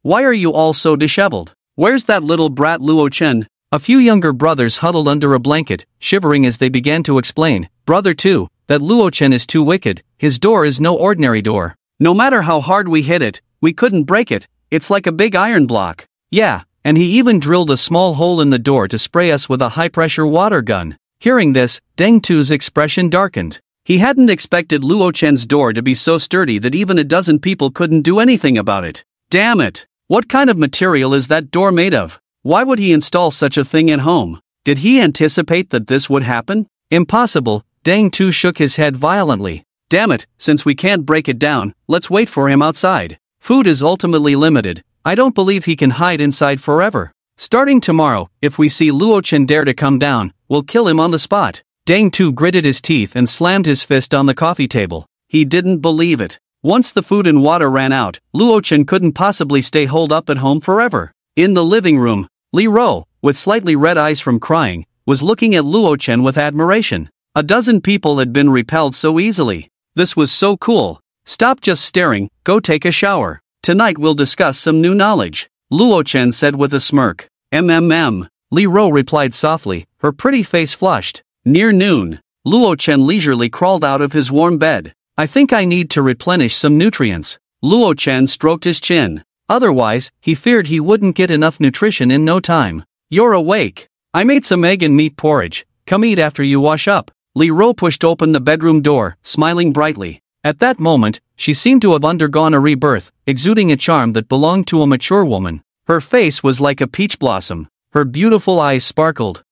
Why are you all so disheveled? Where's that little brat Luo Chen?" A few younger brothers huddled under a blanket, shivering as they began to explain, "Brother Tu, that Luo Chen is too wicked, his door is no ordinary door. No matter how hard we hit it, we couldn't break it, it's like a big iron block. Yeah. And he even drilled a small hole in the door to spray us with a high-pressure water gun." Hearing this, Deng Tu's expression darkened. He hadn't expected Luo Chen's door to be so sturdy that even a dozen people couldn't do anything about it. Damn it! What kind of material is that door made of? Why would he install such a thing at home? Did he anticipate that this would happen? Impossible. Deng Tu shook his head violently. Damn it, since we can't break it down, let's wait for him outside. Food is ultimately limited. I don't believe he can hide inside forever. Starting tomorrow, if we see Luo Chen dare to come down, we'll kill him on the spot. Deng Tu gritted his teeth and slammed his fist on the coffee table. He didn't believe it. Once the food and water ran out, Luo Chen couldn't possibly stay holed up at home forever. In the living room, Li Ro, with slightly red eyes from crying, was looking at Luo Chen with admiration. A dozen people had been repelled so easily. This was so cool. Stop just staring, go take a shower. Tonight we'll discuss some new knowledge, Luo Chen said with a smirk. Li Ro replied softly, her pretty face flushed. Near noon, Luo Chen leisurely crawled out of his warm bed. I think I need to replenish some nutrients. Luo Chen stroked his chin. Otherwise, he feared he wouldn't get enough nutrition in no time. You're awake. I made some egg and meat porridge. Come eat after you wash up. Li Ro pushed open the bedroom door, smiling brightly. At that moment, she seemed to have undergone a rebirth, exuding a charm that belonged to a mature woman. Her face was like a peach blossom. Her beautiful eyes sparkled.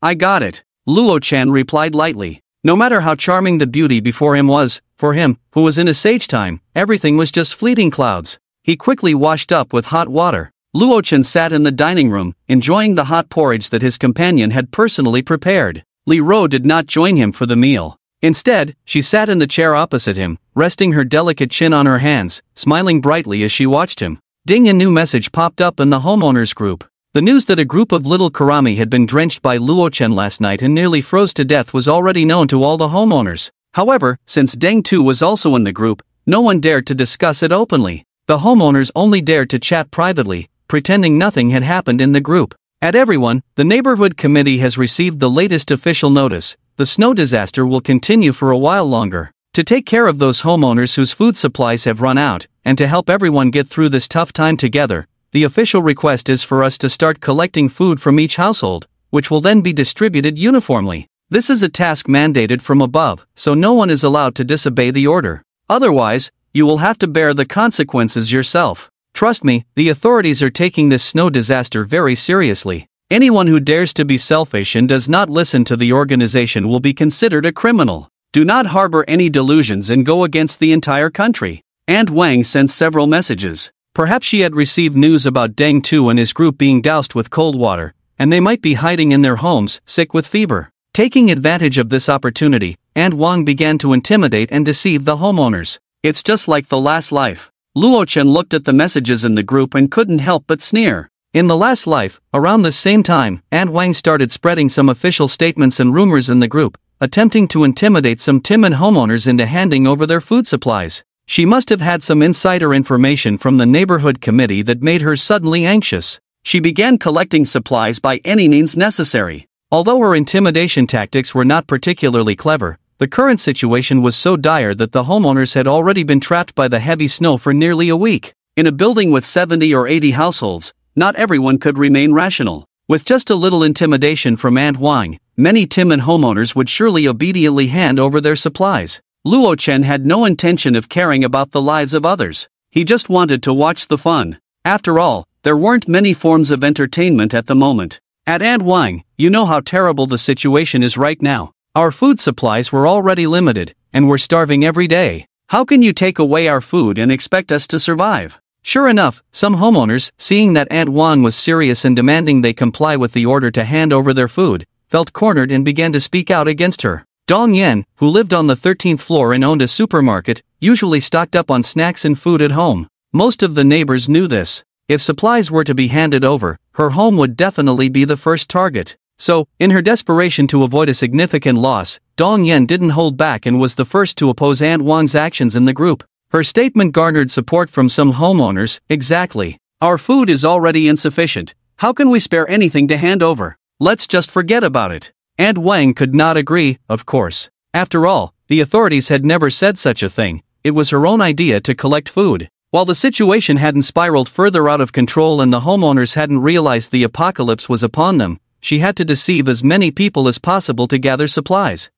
I got it. Luo Chen replied lightly. No matter how charming the beauty before him was, for him, who was in a sage time, everything was just fleeting clouds. He quickly washed up with hot water. Luo Chen sat in the dining room, enjoying the hot porridge that his companion had personally prepared. Li Ro did not join him for the meal. Instead, she sat in the chair opposite him, resting her delicate chin on her hands, smiling brightly as she watched him. Ding, a new message popped up in the homeowners group. The news that a group of little Karami had been drenched by Luochen last night and nearly froze to death was already known to all the homeowners. However, since Deng Tu was also in the group, no one dared to discuss it openly. The homeowners only dared to chat privately, pretending nothing had happened in the group. At everyone, the neighborhood committee has received the latest official notice. The snow disaster will continue for a while longer. To take care of those homeowners whose food supplies have run out, and to help everyone get through this tough time together, the official request is for us to start collecting food from each household, which will then be distributed uniformly. This is a task mandated from above, so no one is allowed to disobey the order. Otherwise, you will have to bear the consequences yourself. Trust me, the authorities are taking this snow disaster very seriously. Anyone who dares to be selfish and does not listen to the organization will be considered a criminal. Do not harbor any delusions and go against the entire country. Aunt Wang sent several messages. Perhaps she had received news about Deng Tu and his group being doused with cold water, and they might be hiding in their homes, sick with fever. Taking advantage of this opportunity, Aunt Wang began to intimidate and deceive the homeowners. It's just like the last life. Luochen looked at the messages in the group and couldn't help but sneer. In the last life, around the same time, Aunt Wang started spreading some official statements and rumors in the group, attempting to intimidate some timid homeowners into handing over their food supplies. She must have had some insider information from the neighborhood committee that made her suddenly anxious. She began collecting supplies by any means necessary. Although her intimidation tactics were not particularly clever, the current situation was so dire that the homeowners had already been trapped by the heavy snow for nearly a week. In a building with 70 or 80 households, not everyone could remain rational. With just a little intimidation from Aunt Wang, many timid homeowners would surely obediently hand over their supplies. Luo Chen had no intention of caring about the lives of others. He just wanted to watch the fun. After all, there weren't many forms of entertainment at the moment. At Aunt Wang, you know how terrible the situation is right now. Our food supplies were already limited, and we're starving every day. How can you take away our food and expect us to survive? Sure enough, some homeowners, seeing that Aunt Wang was serious and demanding they comply with the order to hand over their food, felt cornered and began to speak out against her. Dong Yen, who lived on the 13th floor and owned a supermarket, usually stocked up on snacks and food at home. Most of the neighbors knew this. If supplies were to be handed over, her home would definitely be the first target. So, in her desperation to avoid a significant loss, Dong Yen didn't hold back and was the first to oppose Aunt Wang's actions in the group. Her statement garnered support from some homeowners. Exactly. Our food is already insufficient. How can we spare anything to hand over? Let's just forget about it. Aunt Wang could not agree, of course. After all, the authorities had never said such a thing. It was her own idea to collect food. While the situation hadn't spiraled further out of control and the homeowners hadn't realized the apocalypse was upon them, she had to deceive as many people as possible to gather supplies.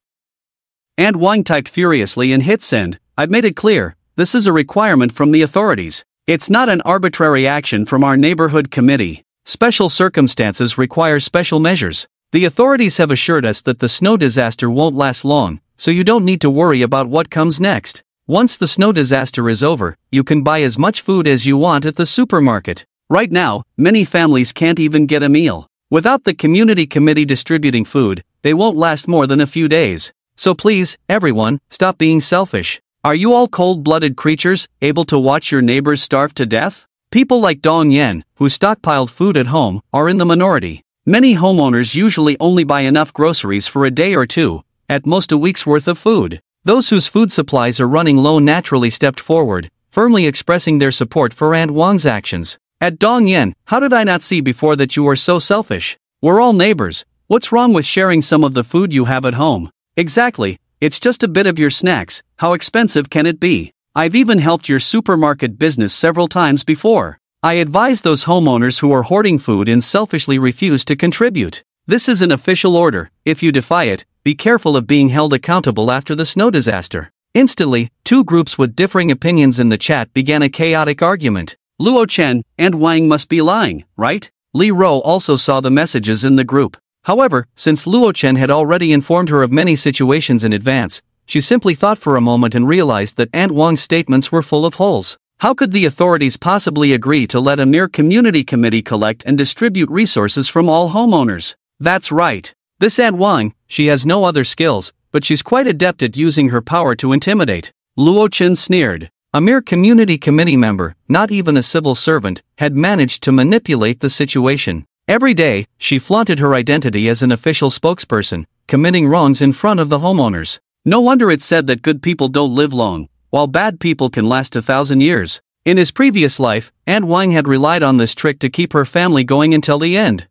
Aunt Wang typed furiously and hit send. I've made it clear, this is a requirement from the authorities. It's not an arbitrary action from our neighborhood committee. Special circumstances require special measures. The authorities have assured us that the snow disaster won't last long, so you don't need to worry about what comes next. Once the snow disaster is over, you can buy as much food as you want at the supermarket. Right now, many families can't even get a meal. Without the community committee distributing food, they won't last more than a few days. So please, everyone, stop being selfish. Are you all cold-blooded creatures, able to watch your neighbors starve to death? People like Dong Yen, who stockpiled food at home, are in the minority. Many homeowners usually only buy enough groceries for a day or two, at most a week's worth of food. Those whose food supplies are running low naturally stepped forward, firmly expressing their support for Aunt Wang's actions. At Dong Yen, how did I not see before that you are so selfish? We're all neighbors. What's wrong with sharing some of the food you have at home? Exactly, it's just a bit of your snacks. How expensive can it be? I've even helped your supermarket business several times before. I advise those homeowners who are hoarding food and selfishly refuse to contribute. This is an official order. If you defy it, be careful of being held accountable after the snow disaster. Instantly, two groups with differing opinions in the chat began a chaotic argument. Luo Chen and Wang must be lying, right? Li Ro also saw the messages in the group. However, since Luo Chen had already informed her of many situations in advance, she simply thought for a moment and realized that Aunt Wang's statements were full of holes. How could the authorities possibly agree to let a mere community committee collect and distribute resources from all homeowners? That's right. This Aunt Wang, she has no other skills, but she's quite adept at using her power to intimidate. Luo Chen sneered. A mere community committee member, not even a civil servant, had managed to manipulate the situation. Every day, she flaunted her identity as an official spokesperson, committing wrongs in front of the homeowners. No wonder it's said that good people don't live long, while bad people can last 1,000 years. In his previous life, Aunt Wang had relied on this trick to keep her family going until the end.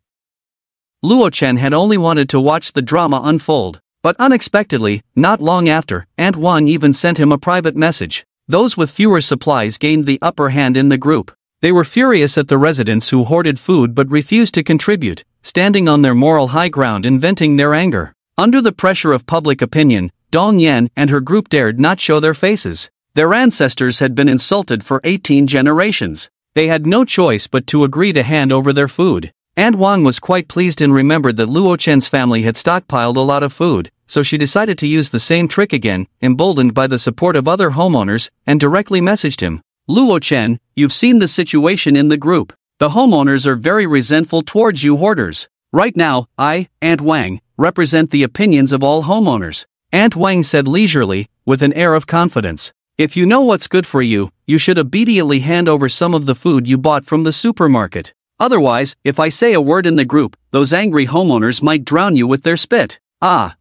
Luo Chen had only wanted to watch the drama unfold, but unexpectedly, not long after, Aunt Wang even sent him a private message. Those with fewer supplies gained the upper hand in the group. They were furious at the residents who hoarded food but refused to contribute, standing on their moral high ground and venting their anger. Under the pressure of public opinion, Dong Yan and her group dared not show their faces. Their ancestors had been insulted for 18 generations. They had no choice but to agree to hand over their food. Aunt Wang was quite pleased and remembered that Luo Chen's family had stockpiled a lot of food, so she decided to use the same trick again, emboldened by the support of other homeowners, and directly messaged him. Luo Chen, you've seen the situation in the group. The homeowners are very resentful towards you hoarders. Right now, I, Aunt Wang, represent the opinions of all homeowners. Aunt Wang said leisurely, with an air of confidence. If you know what's good for you, you should immediately hand over some of the food you bought from the supermarket. Otherwise, if I say a word in the group, those angry homeowners might drown you with their spit.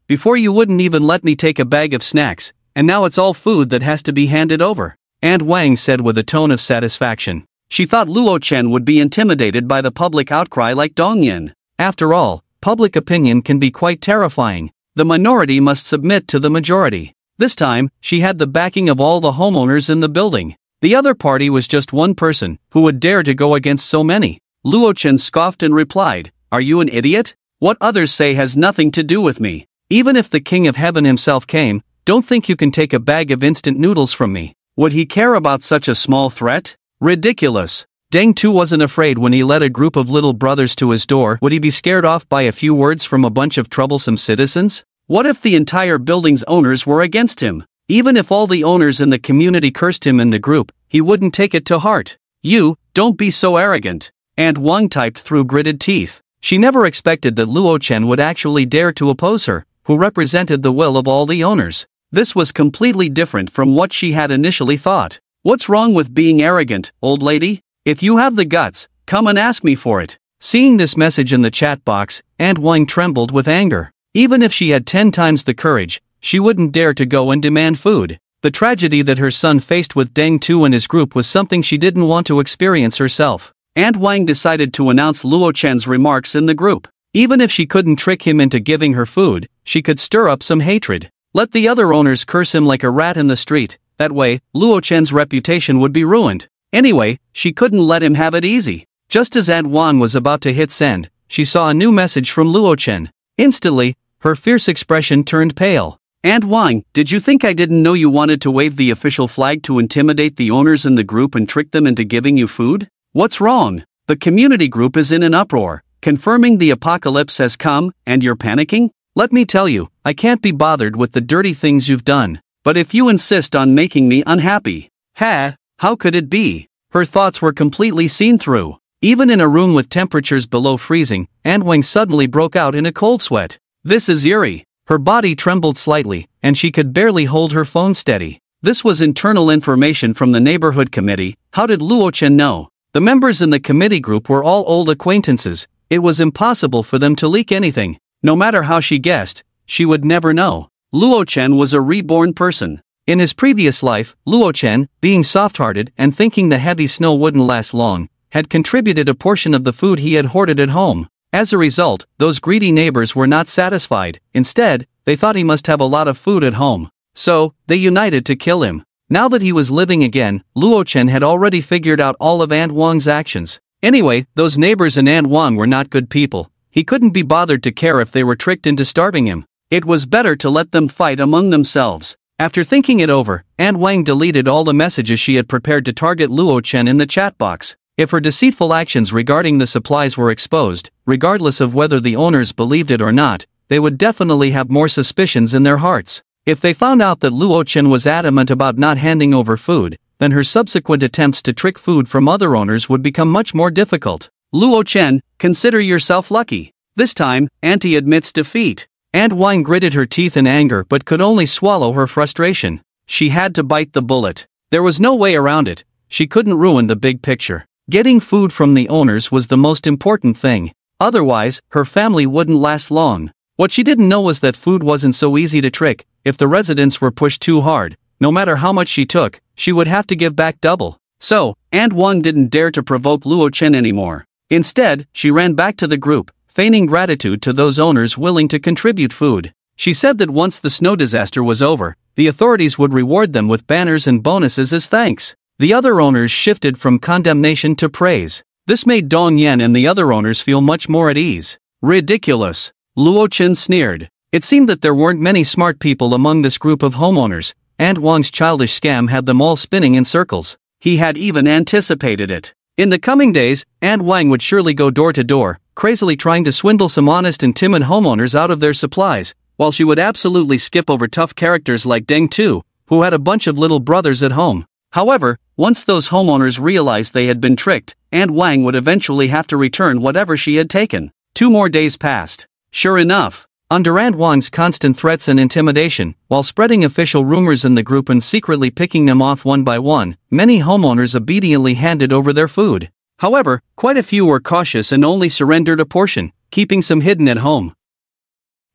Before you wouldn't even let me take a bag of snacks, and now it's all food that has to be handed over. Aunt Wang said with a tone of satisfaction. She thought Luo Chen would be intimidated by the public outcry like Dongyan. After all, public opinion can be quite terrifying. The minority must submit to the majority. This time, she had the backing of all the homeowners in the building. The other party was just one person, who would dare to go against so many. Luo Chen scoffed and replied, "Are you an idiot? What others say has nothing to do with me. Even if the King of Heaven himself came, don't think you can take a bag of instant noodles from me. Would he care about such a small threat? Ridiculous." Deng Tu wasn't afraid when he led a group of little brothers to his door. Would he be scared off by a few words from a bunch of troublesome citizens? What if the entire building's owners were against him? Even if all the owners in the community cursed him in the group, he wouldn't take it to heart. "You, don't be so arrogant," Aunt Wang typed through gritted teeth. She never expected that Luo Chen would actually dare to oppose her, who represented the will of all the owners. This was completely different from what she had initially thought. "What's wrong with being arrogant, old lady? If you have the guts, come and ask me for it." Seeing this message in the chat box, Aunt Wang trembled with anger. Even if she had 10 times the courage, she wouldn't dare to go and demand food. The tragedy that her son faced with Deng Tu and his group was something she didn't want to experience herself. Aunt Wang decided to announce Luo Chen's remarks in the group. Even if she couldn't trick him into giving her food, she could stir up some hatred. Let the other owners curse him like a rat in the street. That way, Luo Chen's reputation would be ruined. Anyway, she couldn't let him have it easy. Just as Aunt Wang was about to hit send, she saw a new message from Luo Chen. Instantly, her fierce expression turned pale. "Aunt Wang, did you think I didn't know you wanted to wave the official flag to intimidate the owners in the group and trick them into giving you food? What's wrong? The community group is in an uproar, confirming the apocalypse has come, and you're panicking? Let me tell you, I can't be bothered with the dirty things you've done. But if you insist on making me unhappy..." How could it be? Her thoughts were completely seen through. Even in a room with temperatures below freezing, Aunt Wang suddenly broke out in a cold sweat. "This is eerie." Her body trembled slightly, and she could barely hold her phone steady. This was internal information from the neighborhood committee. How did Luo Chen know? The members in the committee group were all old acquaintances. It was impossible for them to leak anything. No matter how she guessed, she would never know. Luo Chen was a reborn person. In his previous life, Luo Chen, being soft-hearted and thinking the heavy snow wouldn't last long, had contributed a portion of the food he had hoarded at home. As a result, those greedy neighbors were not satisfied. Instead, they thought he must have a lot of food at home. So, they united to kill him. Now that he was living again, Luo Chen had already figured out all of Aunt Wang's actions. Anyway, those neighbors and Aunt Wang were not good people. He couldn't be bothered to care if they were tricked into starving him. It was better to let them fight among themselves. After thinking it over, Aunt Wang deleted all the messages she had prepared to target Luo Chen in the chat box. If her deceitful actions regarding the supplies were exposed, regardless of whether the owners believed it or not, they would definitely have more suspicions in their hearts. If they found out that Luo Chen was adamant about not handing over food, then her subsequent attempts to trick food from other owners would become much more difficult. "Luo Chen, consider yourself lucky. This time, Auntie admits defeat." Aunt Wang gritted her teeth in anger but could only swallow her frustration. She had to bite the bullet. There was no way around it. She couldn't ruin the big picture. Getting food from the owners was the most important thing. Otherwise, her family wouldn't last long. What she didn't know was that food wasn't so easy to trick. If the residents were pushed too hard, no matter how much she took, she would have to give back double. So, Aunt Wang didn't dare to provoke Luo Chen anymore. Instead, she ran back to the group, feigning gratitude to those owners willing to contribute food. She said that once the snow disaster was over, the authorities would reward them with banners and bonuses as thanks. The other owners shifted from condemnation to praise. This made Dong Yan and the other owners feel much more at ease. Ridiculous. Luo Chen sneered. It seemed that there weren't many smart people among this group of homeowners. Aunt Wang's childish scam had them all spinning in circles. He had even anticipated it. In the coming days, Aunt Wang would surely go door to door, crazily trying to swindle some honest and timid homeowners out of their supplies, while she would absolutely skip over tough characters like Deng Tu, who had a bunch of little brothers at home. However, once those homeowners realized they had been tricked, Aunt Wang would eventually have to return whatever she had taken. 2 more days passed. Sure enough, under Aunt Wang's constant threats and intimidation, while spreading official rumors in the group and secretly picking them off one by one, many homeowners obediently handed over their food. However, quite a few were cautious and only surrendered a portion, keeping some hidden at home.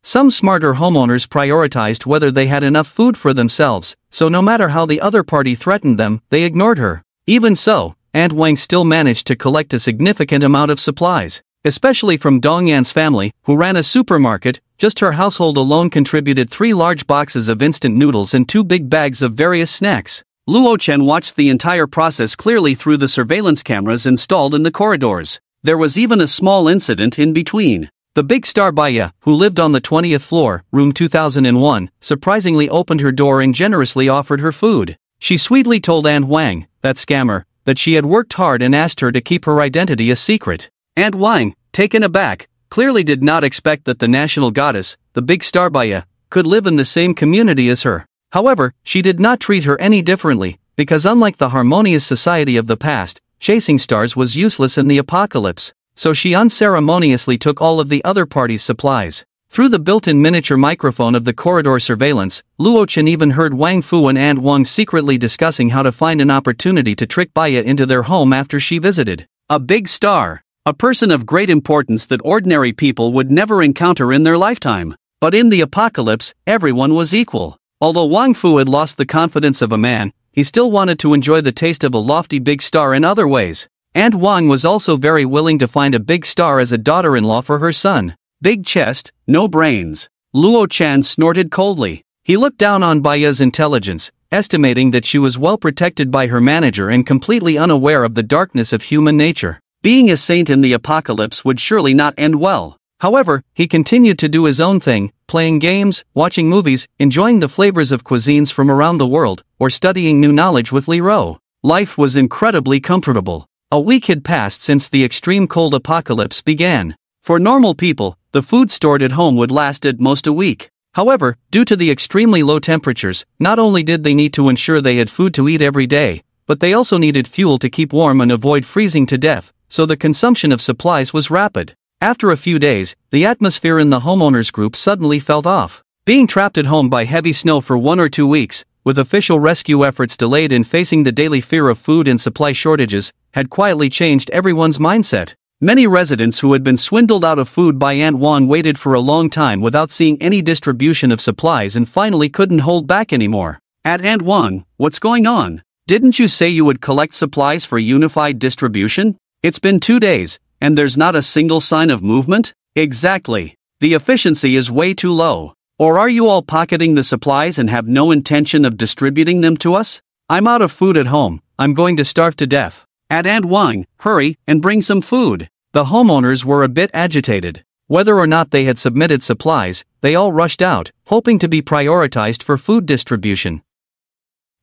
Some smarter homeowners prioritized whether they had enough food for themselves, so no matter how the other party threatened them, they ignored her. Even so, Aunt Wang still managed to collect a significant amount of supplies, especially from Dong Yan's family, who ran a supermarket. Just her household alone contributed 3 large boxes of instant noodles and 2 big bags of various snacks. Luo Chen watched the entire process clearly through the surveillance cameras installed in the corridors. There was even a small incident in between. The big star Baya, who lived on the 20th floor, room 2001, surprisingly opened her door and generously offered her food. She sweetly told Aunt Wang, that scammer, that she had worked hard and asked her to keep her identity a secret. Aunt Wang, taken aback, clearly did not expect that the national goddess, the big star Baya, could live in the same community as her. However, she did not treat her any differently, because unlike the harmonious society of the past, chasing stars was useless in the apocalypse. So she unceremoniously took all of the other party's supplies. Through the built-in miniature microphone of the corridor surveillance, Luo Chen even heard Wang Fu and Aunt Wang secretly discussing how to find an opportunity to trick Baya into their home after she visited. A big star. A person of great importance that ordinary people would never encounter in their lifetime. But in the apocalypse, everyone was equal. Although Wang Fu had lost the confidence of a man, he still wanted to enjoy the taste of a lofty big star in other ways. Aunt Wang was also very willing to find a big star as a daughter-in-law for her son. Big chest, no brains. Luo Chen snorted coldly. He looked down on Baya's intelligence, estimating that she was well protected by her manager and completely unaware of the darkness of human nature. Being a saint in the apocalypse would surely not end well. However, he continued to do his own thing, playing games, watching movies, enjoying the flavors of cuisines from around the world, or studying new knowledge with Li Ro. Life was incredibly comfortable. A week had passed since the extreme cold apocalypse began. For normal people, the food stored at home would last at most a week. However, due to the extremely low temperatures, not only did they need to ensure they had food to eat every day, but they also needed fuel to keep warm and avoid freezing to death, so the consumption of supplies was rapid. After a few days, the atmosphere in the homeowners group suddenly felt off. Being trapped at home by heavy snow for 1 or 2 weeks, with official rescue efforts delayed and facing the daily fear of food and supply shortages, had quietly changed everyone's mindset. Many residents who had been swindled out of food by Aunt Wang waited for a long time without seeing any distribution of supplies and finally couldn't hold back anymore. At Aunt Wang, what's going on? Didn't you say you would collect supplies for unified distribution? It's been 2 days, and there's not a single sign of movement? Exactly. The efficiency is way too low. Or are you all pocketing the supplies and have no intention of distributing them to us? I'm out of food at home, I'm going to starve to death. At Aunt Wang, hurry, and bring some food. The homeowners were a bit agitated. Whether or not they had submitted supplies, they all rushed out, hoping to be prioritized for food distribution.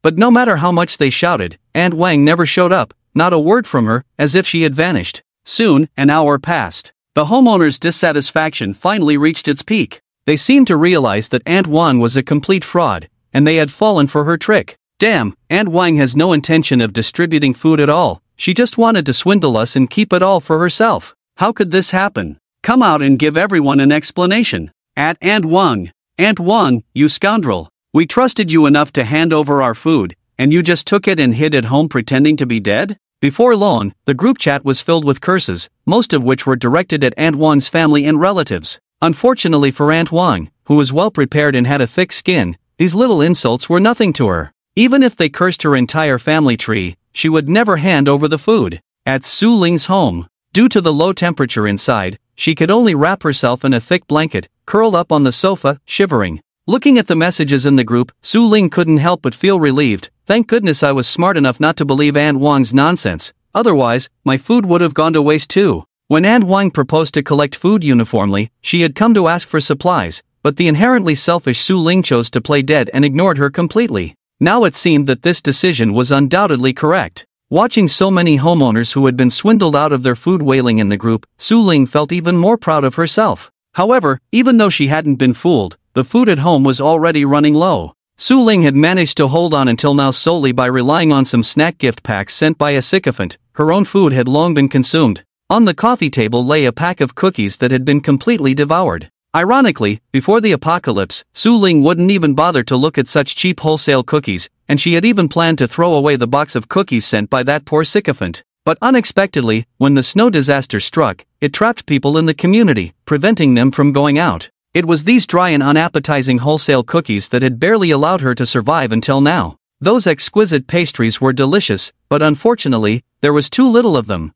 But no matter how much they shouted, Aunt Wang never showed up, not a word from her, as if she had vanished. Soon, an hour passed. The homeowners' dissatisfaction finally reached its peak. They seemed to realize that Aunt Wang was a complete fraud, and they had fallen for her trick. Damn, Aunt Wang has no intention of distributing food at all. She just wanted to swindle us and keep it all for herself. How could this happen? Come out and give everyone an explanation. At Aunt Wang. Aunt Wang, you scoundrel. We trusted you enough to hand over our food, and you just took it and hid at home pretending to be dead? Before long, the group chat was filled with curses, most of which were directed at Aunt Wang's family and relatives. Unfortunately for Aunt Wang, who was well prepared and had a thick skin, these little insults were nothing to her. Even if they cursed her entire family tree, she would never hand over the food. At Su Ling's home, due to the low temperature inside, she could only wrap herself in a thick blanket, curled up on the sofa, shivering. Looking at the messages in the group, Su Ling couldn't help but feel relieved. Thank goodness I was smart enough not to believe Aunt Wang's nonsense, otherwise, my food would have gone to waste too. When Aunt Wang proposed to collect food uniformly, she had come to ask for supplies, but the inherently selfish Su Ling chose to play dead and ignored her completely. Now it seemed that this decision was undoubtedly correct. Watching so many homeowners who had been swindled out of their food wailing in the group, Su Ling felt even more proud of herself. However, even though she hadn't been fooled, the food at home was already running low. Su Ling had managed to hold on until now solely by relying on some snack gift packs sent by a sycophant. Her own food had long been consumed. On the coffee table lay a pack of cookies that had been completely devoured. Ironically, before the apocalypse, Su Ling wouldn't even bother to look at such cheap wholesale cookies, and she had even planned to throw away the box of cookies sent by that poor sycophant. But unexpectedly, when the snow disaster struck, it trapped people in the community, preventing them from going out. It was these dry and unappetizing wholesale cookies that had barely allowed her to survive until now. Those exquisite pastries were delicious, but unfortunately, there was too little of them.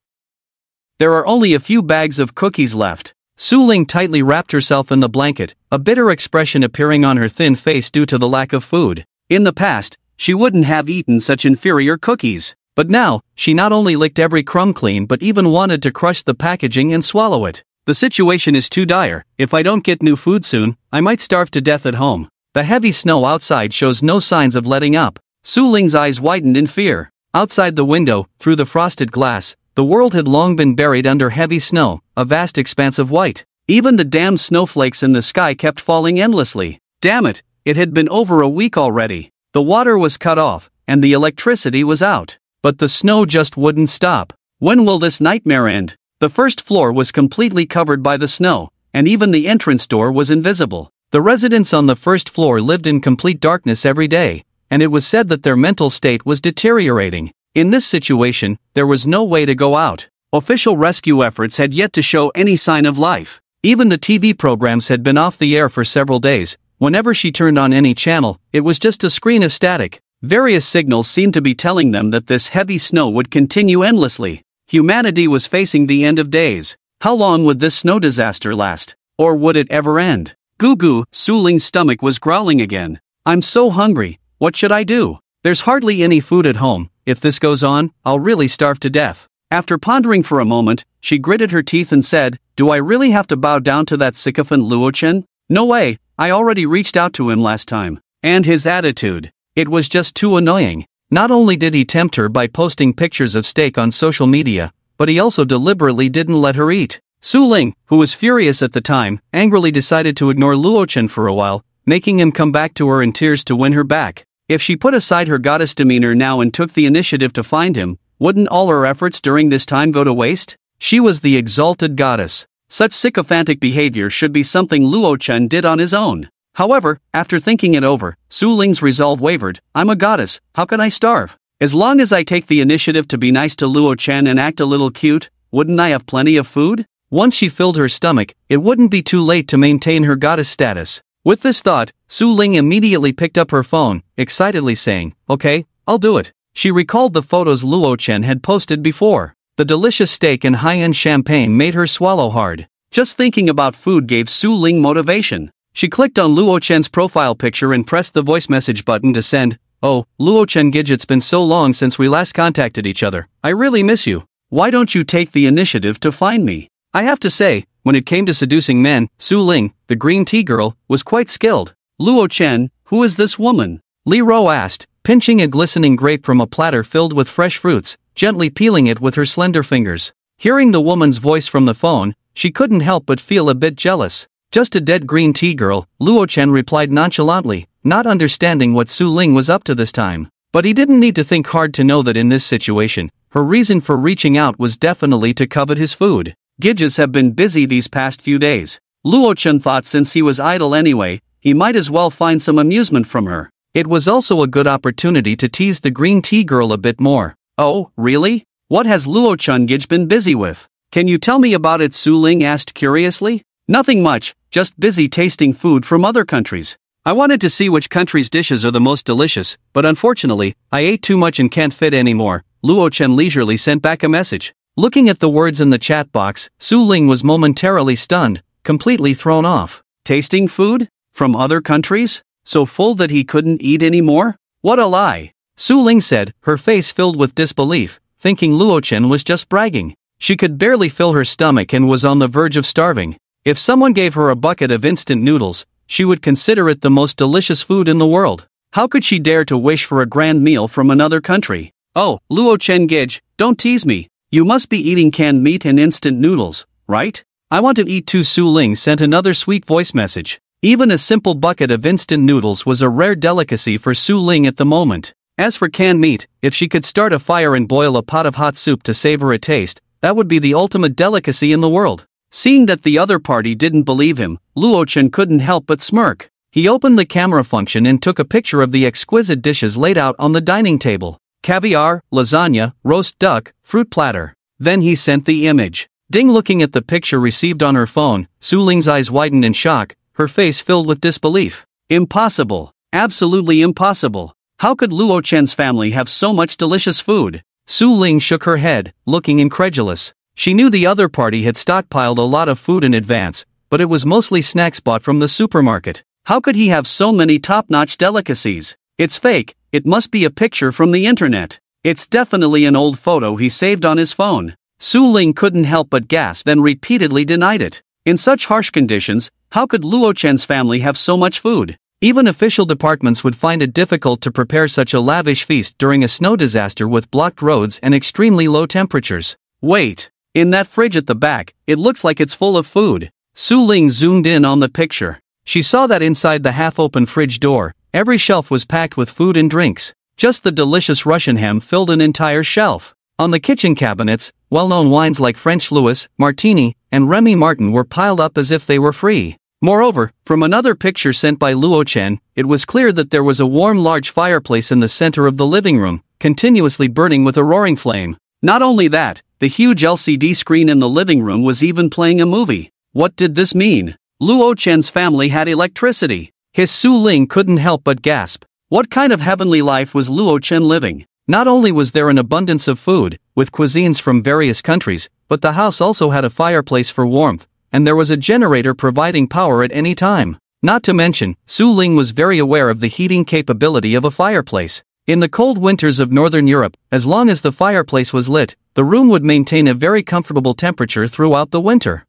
There are only a few bags of cookies left. Su Ling tightly wrapped herself in the blanket, a bitter expression appearing on her thin face due to the lack of food. In the past, she wouldn't have eaten such inferior cookies. But now, she not only licked every crumb clean but even wanted to crush the packaging and swallow it. The situation is too dire. If I don't get new food soon, I might starve to death at home. The heavy snow outside shows no signs of letting up. Su Ling's eyes widened in fear. Outside the window, through the frosted glass, the world had long been buried under heavy snow, a vast expanse of white. Even the damned snowflakes in the sky kept falling endlessly. Damn it, it had been over a week already. The water was cut off, and the electricity was out. But the snow just wouldn't stop. When will this nightmare end? The first floor was completely covered by the snow, and even the entrance door was invisible. The residents on the first floor lived in complete darkness every day, and it was said that their mental state was deteriorating. In this situation, there was no way to go out. Official rescue efforts had yet to show any sign of life. Even the TV programs had been off the air for several days. Whenever she turned on any channel, it was just a screen of static. Various signals seemed to be telling them that this heavy snow would continue endlessly. Humanity was facing the end of days. How long would this snow disaster last? Or would it ever end? Goo goo, Su Ling's stomach was growling again. I'm so hungry, what should I do? There's hardly any food at home. If this goes on, I'll really starve to death. After pondering for a moment, she gritted her teeth and said, do I really have to bow down to that sycophant Luo Chen? No way, I already reached out to him last time. And his attitude. It was just too annoying. Not only did he tempt her by posting pictures of steak on social media, but he also deliberately didn't let her eat. Su Ling, who was furious at the time, angrily decided to ignore Luo Chen for a while, making him come back to her in tears to win her back. If she put aside her goddess demeanor now and took the initiative to find him, wouldn't all her efforts during this time go to waste? She was the exalted goddess. Such sycophantic behavior should be something Luo Chen did on his own. However, after thinking it over, Su Ling's resolve wavered. I'm a goddess, how can I starve? As long as I take the initiative to be nice to Luo Chen and act a little cute, wouldn't I have plenty of food? Once she filled her stomach, it wouldn't be too late to maintain her goddess status. With this thought, Su Ling immediately picked up her phone, excitedly saying, okay, I'll do it. She recalled the photos Luo Chen had posted before. The delicious steak and high-end champagne made her swallow hard. Just thinking about food gave Su Ling motivation. She clicked on Luo Chen's profile picture and pressed the voice message button to send. Oh, Luo Chen Gidge, it's been so long since we last contacted each other. I really miss you. Why don't you take the initiative to find me? I have to say, when it came to seducing men, Su Ling, the green tea girl, was quite skilled. Luo Chen, who is this woman? Li Ro asked, pinching a glistening grape from a platter filled with fresh fruits, gently peeling it with her slender fingers. Hearing the woman's voice from the phone, she couldn't help but feel a bit jealous. Just a dead green tea girl, Luo Chen replied nonchalantly, not understanding what Su Ling was up to this time. But he didn't need to think hard to know that in this situation, her reason for reaching out was definitely to covet his food. Gidges have been busy these past few days. Luo Chen thought since he was idle anyway, he might as well find some amusement from her. It was also a good opportunity to tease the green tea girl a bit more. Oh, really? What has Luo Chun-gij been busy with? Can you tell me about it? Su Ling asked curiously. Nothing much, just busy tasting food from other countries. I wanted to see which country's dishes are the most delicious, but unfortunately, I ate too much and can't fit anymore. Luo Chen leisurely sent back a message. Looking at the words in the chat box, Su Ling was momentarily stunned, completely thrown off. Tasting food? From other countries? So full that he couldn't eat anymore? What a lie! Su Ling said, her face filled with disbelief, thinking Luo Chen was just bragging. She could barely fill her stomach and was on the verge of starving. If someone gave her a bucket of instant noodles, she would consider it the most delicious food in the world. How could she dare to wish for a grand meal from another country? Oh, Luo Chen-gij, don't tease me. You must be eating canned meat and instant noodles, right? I want to eat too. Su Ling sent another sweet voice message. Even a simple bucket of instant noodles was a rare delicacy for Su Ling at the moment. As for canned meat, if she could start a fire and boil a pot of hot soup to savor a taste, that would be the ultimate delicacy in the world. Seeing that the other party didn't believe him, Luo Chen couldn't help but smirk. He opened the camera function and took a picture of the exquisite dishes laid out on the dining table. Caviar, lasagna, roast duck, fruit platter. Then he sent the image. Ding! Looking at the picture received on her phone, Su Ling's eyes widened in shock, her face filled with disbelief. Impossible. Absolutely impossible. How could Luo Chen's family have so much delicious food? Su Ling shook her head, looking incredulous. She knew the other party had stockpiled a lot of food in advance, but it was mostly snacks bought from the supermarket. How could he have so many top-notch delicacies? It's fake. It must be a picture from the internet. It's definitely an old photo he saved on his phone. Su Ling couldn't help but gasp and repeatedly denied it. In such harsh conditions, how could Luo Chen's family have so much food? Even official departments would find it difficult to prepare such a lavish feast during a snow disaster with blocked roads and extremely low temperatures. Wait. In that fridge at the back, it looks like it's full of food. Su Ling zoomed in on the picture. She saw that inside the half-open fridge door, every shelf was packed with food and drinks. Just the delicious Russian ham filled an entire shelf. On the kitchen cabinets, well-known wines like French Louis, Martini, and Remy Martin were piled up as if they were free. Moreover, from another picture sent by Luo Chen, it was clear that there was a warm large fireplace in the center of the living room, continuously burning with a roaring flame. Not only that, the huge LCD screen in the living room was even playing a movie. What did this mean? Luo Chen's family had electricity. His Su Ling couldn't help but gasp. What kind of heavenly life was Luo Chen living? Not only was there an abundance of food, with cuisines from various countries, but the house also had a fireplace for warmth, and there was a generator providing power at any time. Not to mention, Su Ling was very aware of the heating capability of a fireplace. In the cold winters of Northern Europe, as long as the fireplace was lit, the room would maintain a very comfortable temperature throughout the winter.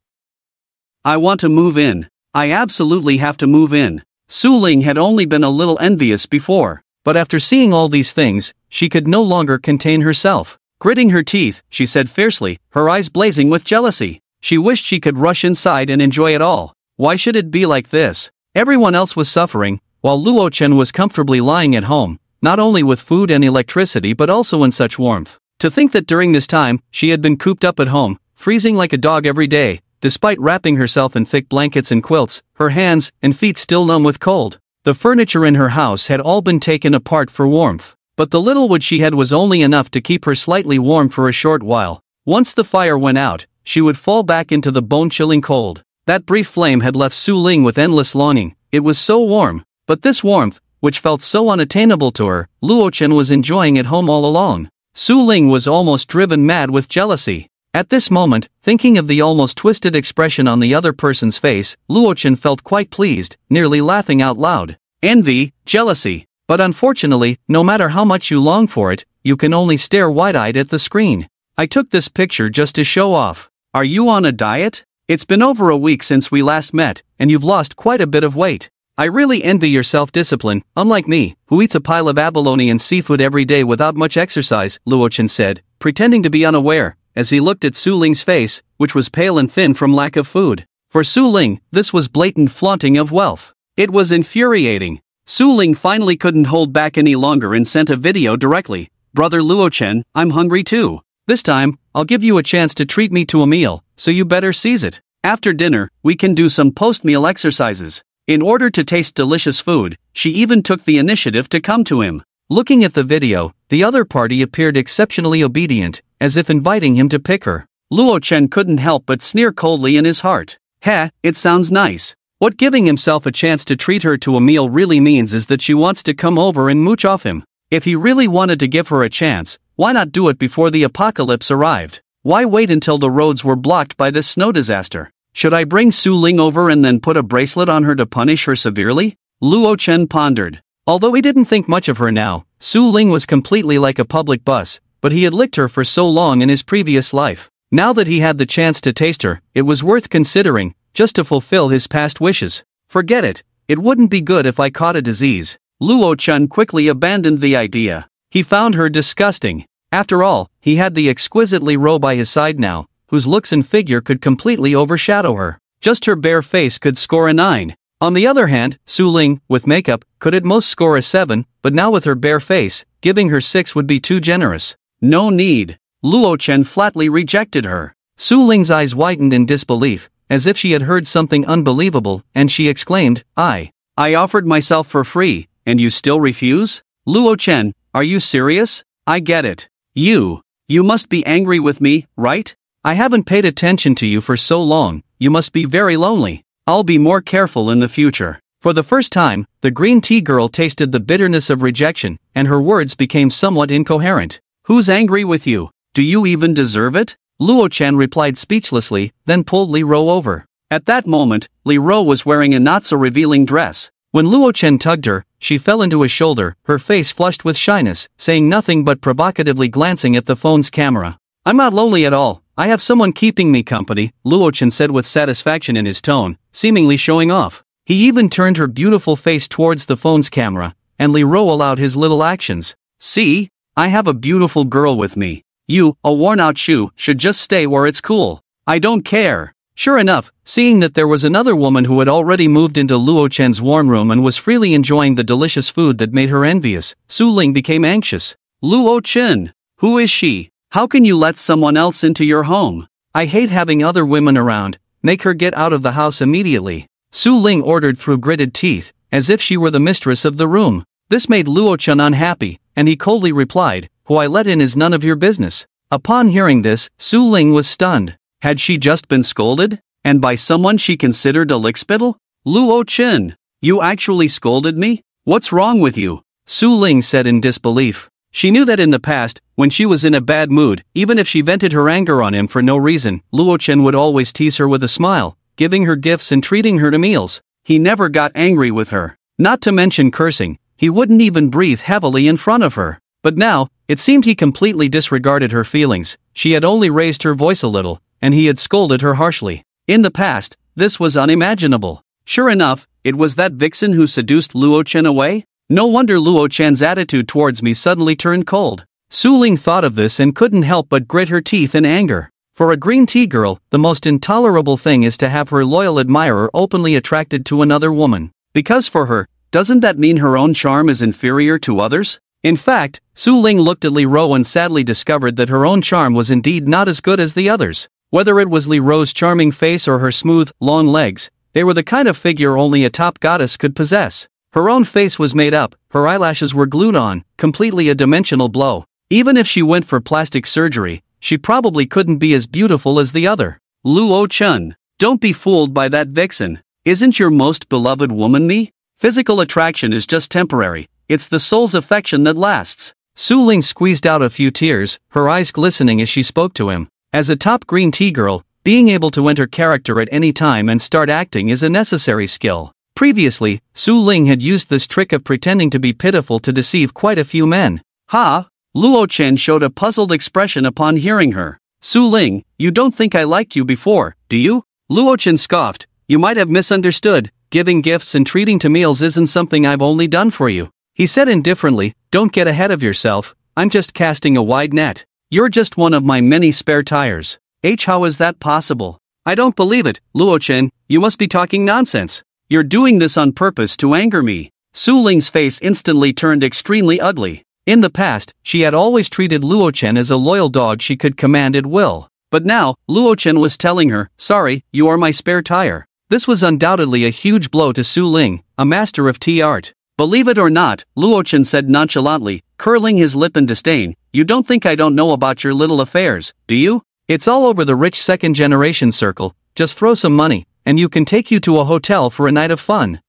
I want to move in. I absolutely have to move in. Su Ling had only been a little envious before, but after seeing all these things, she could no longer contain herself. Gritting her teeth, she said fiercely, her eyes blazing with jealousy. She wished she could rush inside and enjoy it all. Why should it be like this? Everyone else was suffering, while Luo Chen was comfortably lying at home, not only with food and electricity but also in such warmth. To think that during this time, she had been cooped up at home, freezing like a dog every day, despite wrapping herself in thick blankets and quilts, her hands and feet still numb with cold. The furniture in her house had all been taken apart for warmth, but the little wood she had was only enough to keep her slightly warm for a short while. Once the fire went out, she would fall back into the bone-chilling cold. That brief flame had left Su Ling with endless longing. It was so warm, but this warmth, which felt so unattainable to her, Luo Chen was enjoying at home all along. Su Ling was almost driven mad with jealousy. At this moment, thinking of the almost twisted expression on the other person's face, Luo Chen felt quite pleased, nearly laughing out loud. Envy, jealousy. But unfortunately, no matter how much you long for it, you can only stare wide-eyed at the screen. I took this picture just to show off. Are you on a diet? It's been over a week since we last met, and you've lost quite a bit of weight. I really envy your self-discipline, unlike me, who eats a pile of abalone and seafood every day without much exercise, Luo Chen said, pretending to be unaware, as he looked at Su Ling's face, which was pale and thin from lack of food. For Su Ling, this was blatant flaunting of wealth. It was infuriating. Su Ling finally couldn't hold back any longer and sent a video directly. Brother Luo Chen, I'm hungry too. This time, I'll give you a chance to treat me to a meal, so you better seize it. After dinner, we can do some post-meal exercises. In order to taste delicious food, she even took the initiative to come to him. Looking at the video, the other party appeared exceptionally obedient, as if inviting him to pick her. Luo Chen couldn't help but sneer coldly in his heart. It sounds nice. What giving himself a chance to treat her to a meal really means is that she wants to come over and mooch off him. If he really wanted to give her a chance, why not do it before the apocalypse arrived? Why wait until the roads were blocked by this snow disaster? Should I bring Su Ling over and then put a bracelet on her to punish her severely? Luo Chen pondered. Although he didn't think much of her now, Su Ling was completely like a public bus, but he had licked her for so long in his previous life. Now that he had the chance to taste her, it was worth considering, just to fulfill his past wishes. Forget it, it wouldn't be good if I caught a disease. Luo Chen quickly abandoned the idea. He found her disgusting. After all, he had the exquisite Li Ro by his side now, whose looks and figure could completely overshadow her. Just her bare face could score a 9. On the other hand, Su Ling, with makeup, could at most score a 7, but now with her bare face, giving her 6 would be too generous. No need. Luo Chen flatly rejected her. Su Ling's eyes widened in disbelief, as if she had heard something unbelievable, and she exclaimed, I offered myself for free, and you still refuse? Luo Chen, are you serious? I get it. You must be angry with me, right? I haven't paid attention to you for so long, you must be very lonely. I'll be more careful in the future. For the first time, the green tea girl tasted the bitterness of rejection, and her words became somewhat incoherent. Who's angry with you? Do you even deserve it? Luo Chen replied speechlessly, then pulled Li Ro over. At that moment, Li Ro was wearing a not-so-revealing dress. When Luo Chen tugged her, she fell into his shoulder, her face flushed with shyness, saying nothing but provocatively glancing at the phone's camera. I'm not lonely at all, I have someone keeping me company, Luo Chen said with satisfaction in his tone, seemingly showing off. He even turned her beautiful face towards the phone's camera, and Li Ro allowed his little actions. See? I have a beautiful girl with me. You, a worn-out shoe, should just stay where it's cool. I don't care. Sure enough, seeing that there was another woman who had already moved into Luo Chen's warm room and was freely enjoying the delicious food that made her envious, Su Ling became anxious. Luo Chen, who is she? How can you let someone else into your home? I hate having other women around, make her get out of the house immediately. Su Ling ordered through gritted teeth, as if she were the mistress of the room. This made Luo Chen unhappy, and he coldly replied, who I let in is none of your business. Upon hearing this, Su Ling was stunned. Had she just been scolded? And by someone she considered a lickspittle? Luo Chen, you actually scolded me? What's wrong with you? Su Ling said in disbelief. She knew that in the past, when she was in a bad mood, even if she vented her anger on him for no reason, Luo Chen would always tease her with a smile, giving her gifts and treating her to meals. He never got angry with her. Not to mention cursing, he wouldn't even breathe heavily in front of her. But now, it seemed he completely disregarded her feelings. She had only raised her voice a little, and he had scolded her harshly. In the past, this was unimaginable. Sure enough, it was that vixen who seduced Luo Chen away? No wonder Luo Chen's attitude towards me suddenly turned cold. Su Ling thought of this and couldn't help but grit her teeth in anger. For a green tea girl, the most intolerable thing is to have her loyal admirer openly attracted to another woman. Because for her, doesn't that mean her own charm is inferior to others? In fact, Su Ling looked at Li Ro and sadly discovered that her own charm was indeed not as good as the others. Whether it was Li Ro's charming face or her smooth, long legs, they were the kind of figure only a top goddess could possess. Her own face was made up, her eyelashes were glued on, completely a dimensional blow. Even if she went for plastic surgery, she probably couldn't be as beautiful as the other. Luo Chen, don't be fooled by that vixen. Isn't your most beloved woman me? Physical attraction is just temporary, it's the soul's affection that lasts. Su Ling squeezed out a few tears, her eyes glistening as she spoke to him. As a top green tea girl, being able to enter character at any time and start acting is a necessary skill. Previously, Su Ling had used this trick of pretending to be pitiful to deceive quite a few men. Ha! Luo Chen showed a puzzled expression upon hearing her. Su Ling, you don't think I liked you before, do you? Luo Chen scoffed. You might have misunderstood. Giving gifts and treating to meals isn't something I've only done for you. He said indifferently, don't get ahead of yourself, I'm just casting a wide net. You're just one of my many spare tires. How is that possible? I don't believe it, Luo Chen, you must be talking nonsense. You're doing this on purpose to anger me. Su Ling's face instantly turned extremely ugly. In the past, she had always treated Luo Chen as a loyal dog she could command at will. But now, Luo Chen was telling her, sorry, you are my spare tire. This was undoubtedly a huge blow to Su Ling, a master of tea art. Believe it or not, Luo Chen said nonchalantly, curling his lip in disdain, you don't think I don't know about your little affairs, do you? It's all over the rich second-generation circle, just throw some money, and you can take you to a hotel for a night of fun.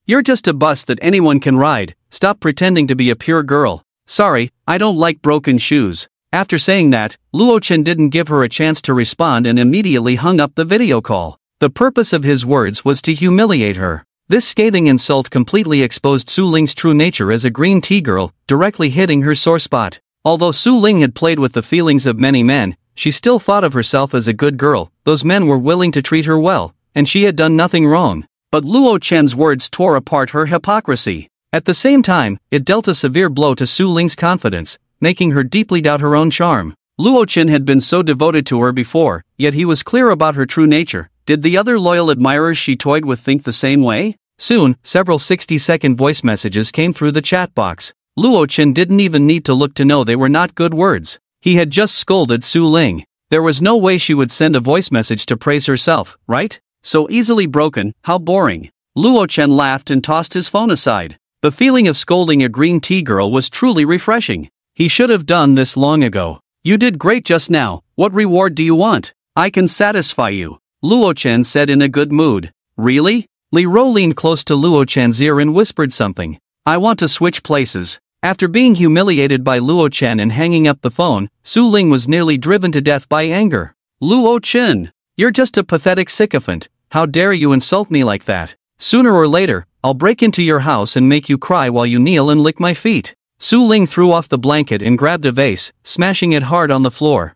You're just a bus that anyone can ride, stop pretending to be a pure girl. Sorry, I don't like broken shoes. After saying that, Luo Chen didn't give her a chance to respond and immediately hung up the video call. The purpose of his words was to humiliate her. This scathing insult completely exposed Su Ling's true nature as a green tea girl, directly hitting her sore spot. Although Su Ling had played with the feelings of many men, she still thought of herself as a good girl. Those men were willing to treat her well, and she had done nothing wrong. But Luo Chen's words tore apart her hypocrisy. At the same time, it dealt a severe blow to Su Ling's confidence, making her deeply doubt her own charm. Luo Chen had been so devoted to her before, yet he was clear about her true nature. Did the other loyal admirers she toyed with think the same way? Soon, several 60-second voice messages came through the chat box. Luo Chen didn't even need to look to know they were not good words. He had just scolded Su Ling. There was no way she would send a voice message to praise herself, right? So easily broken, how boring. Luo Chen laughed and tossed his phone aside. The feeling of scolding a green tea girl was truly refreshing. He should have done this long ago. You did great just now, what reward do you want? I can satisfy you, Luo Chen said in a good mood. Really? Li Ro leaned close to Luo Chen's ear and whispered something. I want to switch places. After being humiliated by Luo Chen and hanging up the phone, Su Ling was nearly driven to death by anger. Luo Chen, you're just a pathetic sycophant. How dare you insult me like that? Sooner or later, I'll break into your house and make you cry while you kneel and lick my feet. Su Ling threw off the blanket and grabbed a vase, smashing it hard on the floor.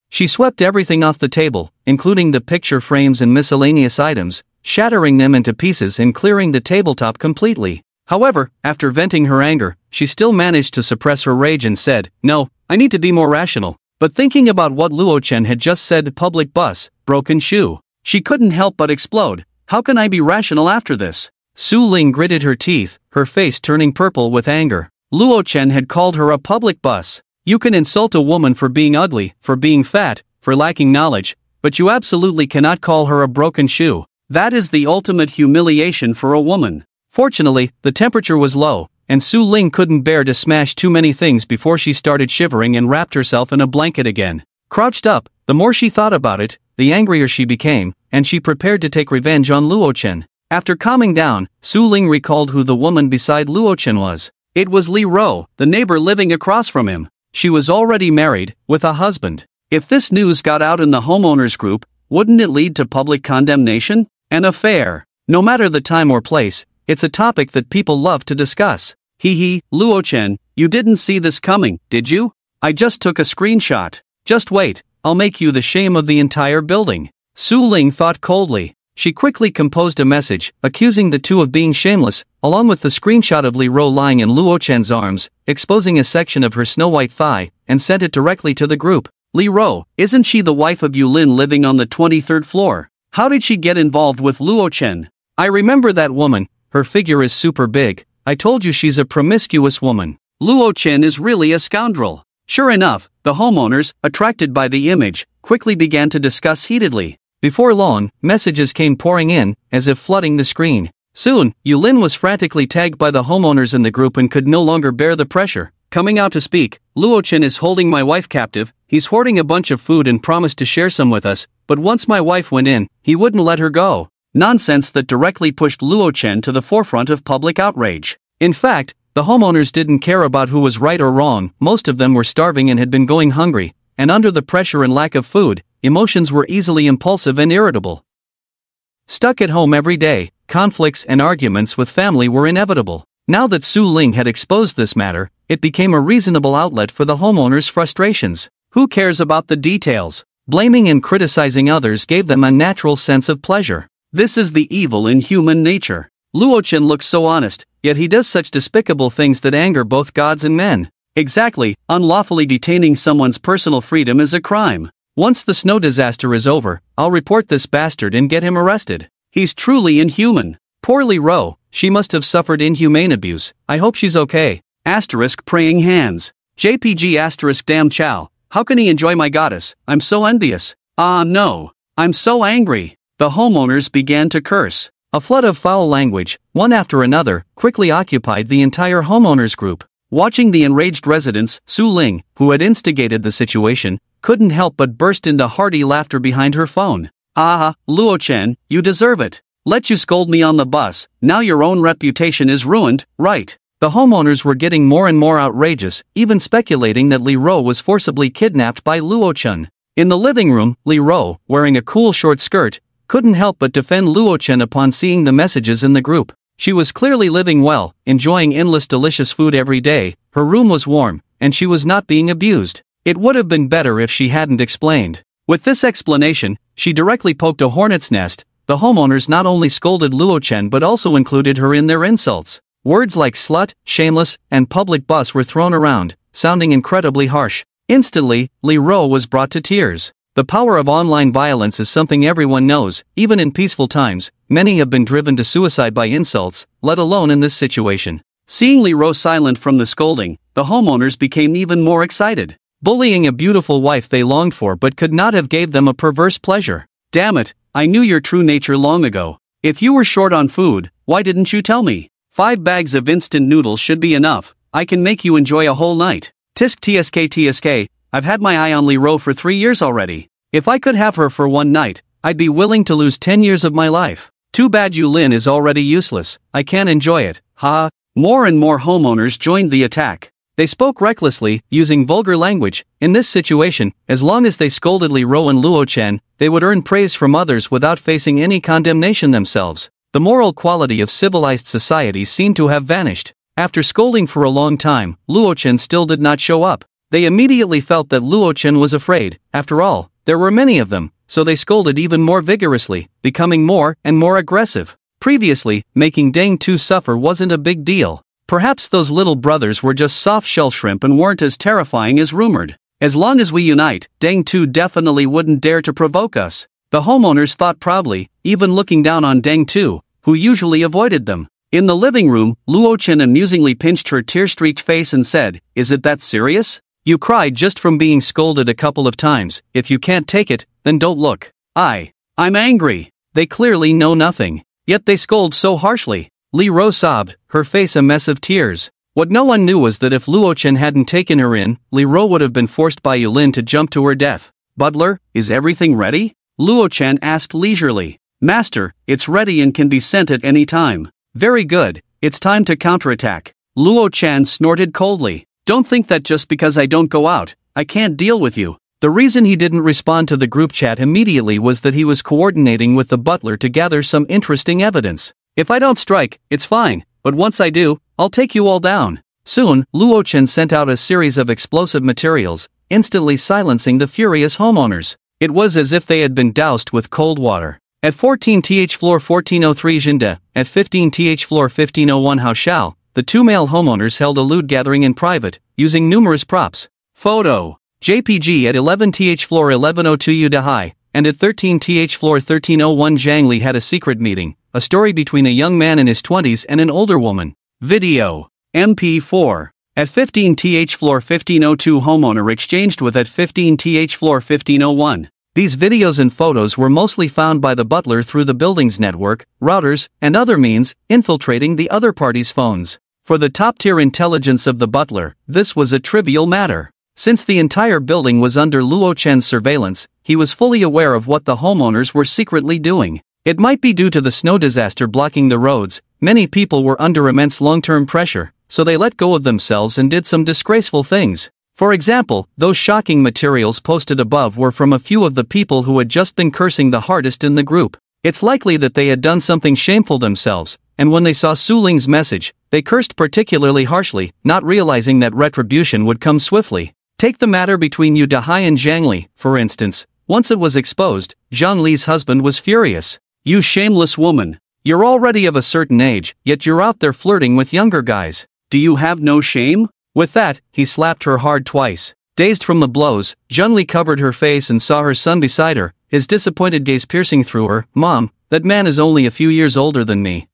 She swept everything off the table, including the picture frames and miscellaneous items, shattering them into pieces and clearing the tabletop completely. However, after venting her anger, she still managed to suppress her rage and said, no, I need to be more rational. But thinking about what Luo Chen had just said, public bus, broken shoe, she couldn't help but explode. How can I be rational after this? Su Ling gritted her teeth, her face turning purple with anger. Luo Chen had called her a public bus. You can insult a woman for being ugly, for being fat, for lacking knowledge, but you absolutely cannot call her a broken shoe. That is the ultimate humiliation for a woman. Fortunately, the temperature was low, and Su Ling couldn't bear to smash too many things before she started shivering and wrapped herself in a blanket again. Crouched up, the more she thought about it, the angrier she became, and she prepared to take revenge on Luo Chen. After calming down, Su Ling recalled who the woman beside Luo Chen was. It was Li Ro, the neighbor living across from him. She was already married, with a husband. If this news got out in the homeowners group, wouldn't it lead to public condemnation? An affair. No matter the time or place, it's a topic that people love to discuss. Luo Chen, you didn't see this coming, did you? I just took a screenshot. Just wait, I'll make you the shame of the entire building. Su Ling thought coldly. She quickly composed a message, accusing the two of being shameless, along with the screenshot of Li Ro lying in Luo Chen's arms, exposing a section of her snow-white thigh, and sent it directly to the group. Li Ro, isn't she the wife of Yulin living on the 23rd floor? How did she get involved with Luo Chen? I remember that woman, her figure is super big. I told you she's a promiscuous woman. Luo Chen is really a scoundrel. Sure enough, the homeowners, attracted by the image, quickly began to discuss heatedly. Before long, messages came pouring in, as if flooding the screen. Soon, Yulin was frantically tagged by the homeowners in the group and could no longer bear the pressure. Coming out to speak, Luo Chen is holding my wife captive, he's hoarding a bunch of food and promised to share some with us, but once my wife went in, he wouldn't let her go. Nonsense that directly pushed Luo Chen to the forefront of public outrage. In fact, the homeowners didn't care about who was right or wrong, most of them were starving and had been going hungry, and under the pressure and lack of food, emotions were easily impulsive and irritable. Stuck at home every day, conflicts and arguments with family were inevitable. Now that Su Ling had exposed this matter, it became a reasonable outlet for the homeowners' frustrations. Who cares about the details? Blaming and criticizing others gave them a natural sense of pleasure. This is the evil in human nature. Luo Chen looks so honest, yet he does such despicable things that anger both gods and men. Exactly, unlawfully detaining someone's personal freedom is a crime. Once the snow disaster is over, I'll report this bastard and get him arrested. He's truly inhuman. Poor Li Ro, she must have suffered inhumane abuse. I hope she's okay. Asterisk praying hands. JPG asterisk damn chow. How can he enjoy my goddess? I'm so envious. Ah no. I'm so angry. The homeowners began to curse. A flood of foul language, one after another, quickly occupied the entire homeowners group. Watching the enraged residents, Su Ling, who had instigated the situation, couldn't help but burst into hearty laughter behind her phone. Ah, Luo Chen, you deserve it. Let you scold me on the bus, now your own reputation is ruined, right? The homeowners were getting more and more outrageous, even speculating that Li Ro was forcibly kidnapped by Luo Chen. In the living room, Li Ro, wearing a cool short skirt, couldn't help but defend Luo Chen upon seeing the messages in the group. She was clearly living well, enjoying endless delicious food every day, her room was warm, and she was not being abused. It would have been better if she hadn't explained. With this explanation, she directly poked a hornet's nest. The homeowners not only scolded Luo Chen but also included her in their insults. Words like slut, shameless, and public bus were thrown around, sounding incredibly harsh. Instantly, Li Ro was brought to tears. The power of online violence is something everyone knows. Even in peaceful times, many have been driven to suicide by insults, let alone in this situation. Seeing Li Ro silent from the scolding, the homeowners became even more excited. Bullying a beautiful wife they longed for but could not have gave them a perverse pleasure. Damn it, I knew your true nature long ago. If you were short on food, why didn't you tell me? 5 bags of instant noodles should be enough. I can make you enjoy a whole night. Tisk tsk, I've had my eye on Li Ro for 3 years already. If I could have her for one night, I'd be willing to lose 10 years of my life. Too bad Yu Lin is already useless, I can't enjoy it, ha. More and more homeowners joined the attack. They spoke recklessly, using vulgar language. In this situation, as long as they scolded Li Ro and Luo Chen, they would earn praise from others without facing any condemnation themselves. The moral quality of civilized society seemed to have vanished. After scolding for a long time, Luo Chen still did not show up. They immediately felt that Luo Chen was afraid. After all, there were many of them, so they scolded even more vigorously, becoming more and more aggressive. Previously, making Deng Tu suffer wasn't a big deal. Perhaps those little brothers were just soft shell shrimp and weren't as terrifying as rumored. As long as we unite, Deng Tu definitely wouldn't dare to provoke us. The homeowners thought proudly, even looking down on Deng Tu, who usually avoided them. In the living room, Luo Chen amusingly pinched her tear-streaked face and said, "Is it that serious? You cried just from being scolded a couple of times. If you can't take it, then don't look. I'm angry." They clearly know nothing, yet they scold so harshly. Li Ro sobbed, her face a mess of tears. What no one knew was that if Luo Chen hadn't taken her in, Li Ro would have been forced by Yulin to jump to her death. "Butler, is everything ready?" Luo Chen asked leisurely. "Master, it's ready and can be sent at any time." "Very good, it's time to counterattack." Luo Chen snorted coldly. "Don't think that just because I don't go out, I can't deal with you." The reason he didn't respond to the group chat immediately was that he was coordinating with the butler to gather some interesting evidence. "If I don't strike, it's fine, but once I do, I'll take you all down." Soon, Luo Chen sent out a series of explosive materials, instantly silencing the furious homeowners. It was as if they had been doused with cold water. At 14th floor 1403 Jinda, at 15th floor 1501 Haoshao, the two male homeowners held a lewd gathering in private, using numerous props. Photo. JPG at 11th floor 1102 Udahai, and at 13th floor 1301 Zhang Li had a secret meeting, a story between a young man in his 20s and an older woman. Video. MP4. At 15th floor 1502 homeowner exchanged with at 15th floor 1501. These videos and photos were mostly found by the butler through the building's network, routers, and other means, infiltrating the other party's phones. For the top-tier intelligence of the butler, this was a trivial matter. Since the entire building was under Luo Chen's surveillance, he was fully aware of what the homeowners were secretly doing. It might be due to the snow disaster blocking the roads, many people were under immense long-term pressure, so they let go of themselves and did some disgraceful things. For example, those shocking materials posted above were from a few of the people who had just been cursing the hardest in the group. It's likely that they had done something shameful themselves, and when they saw Su Ling's message, they cursed particularly harshly, not realizing that retribution would come swiftly. Take the matter between Yu Dahai and Zhang Li, for instance. Once it was exposed, Zhang Li's husband was furious. "You shameless woman. You're already of a certain age, yet you're out there flirting with younger guys. Do you have no shame?" With that, he slapped her hard twice. Dazed from the blows, Zhang Li covered her face and saw her son beside her, his disappointed gaze piercing through her. "Mom, that man is only a few years older than me.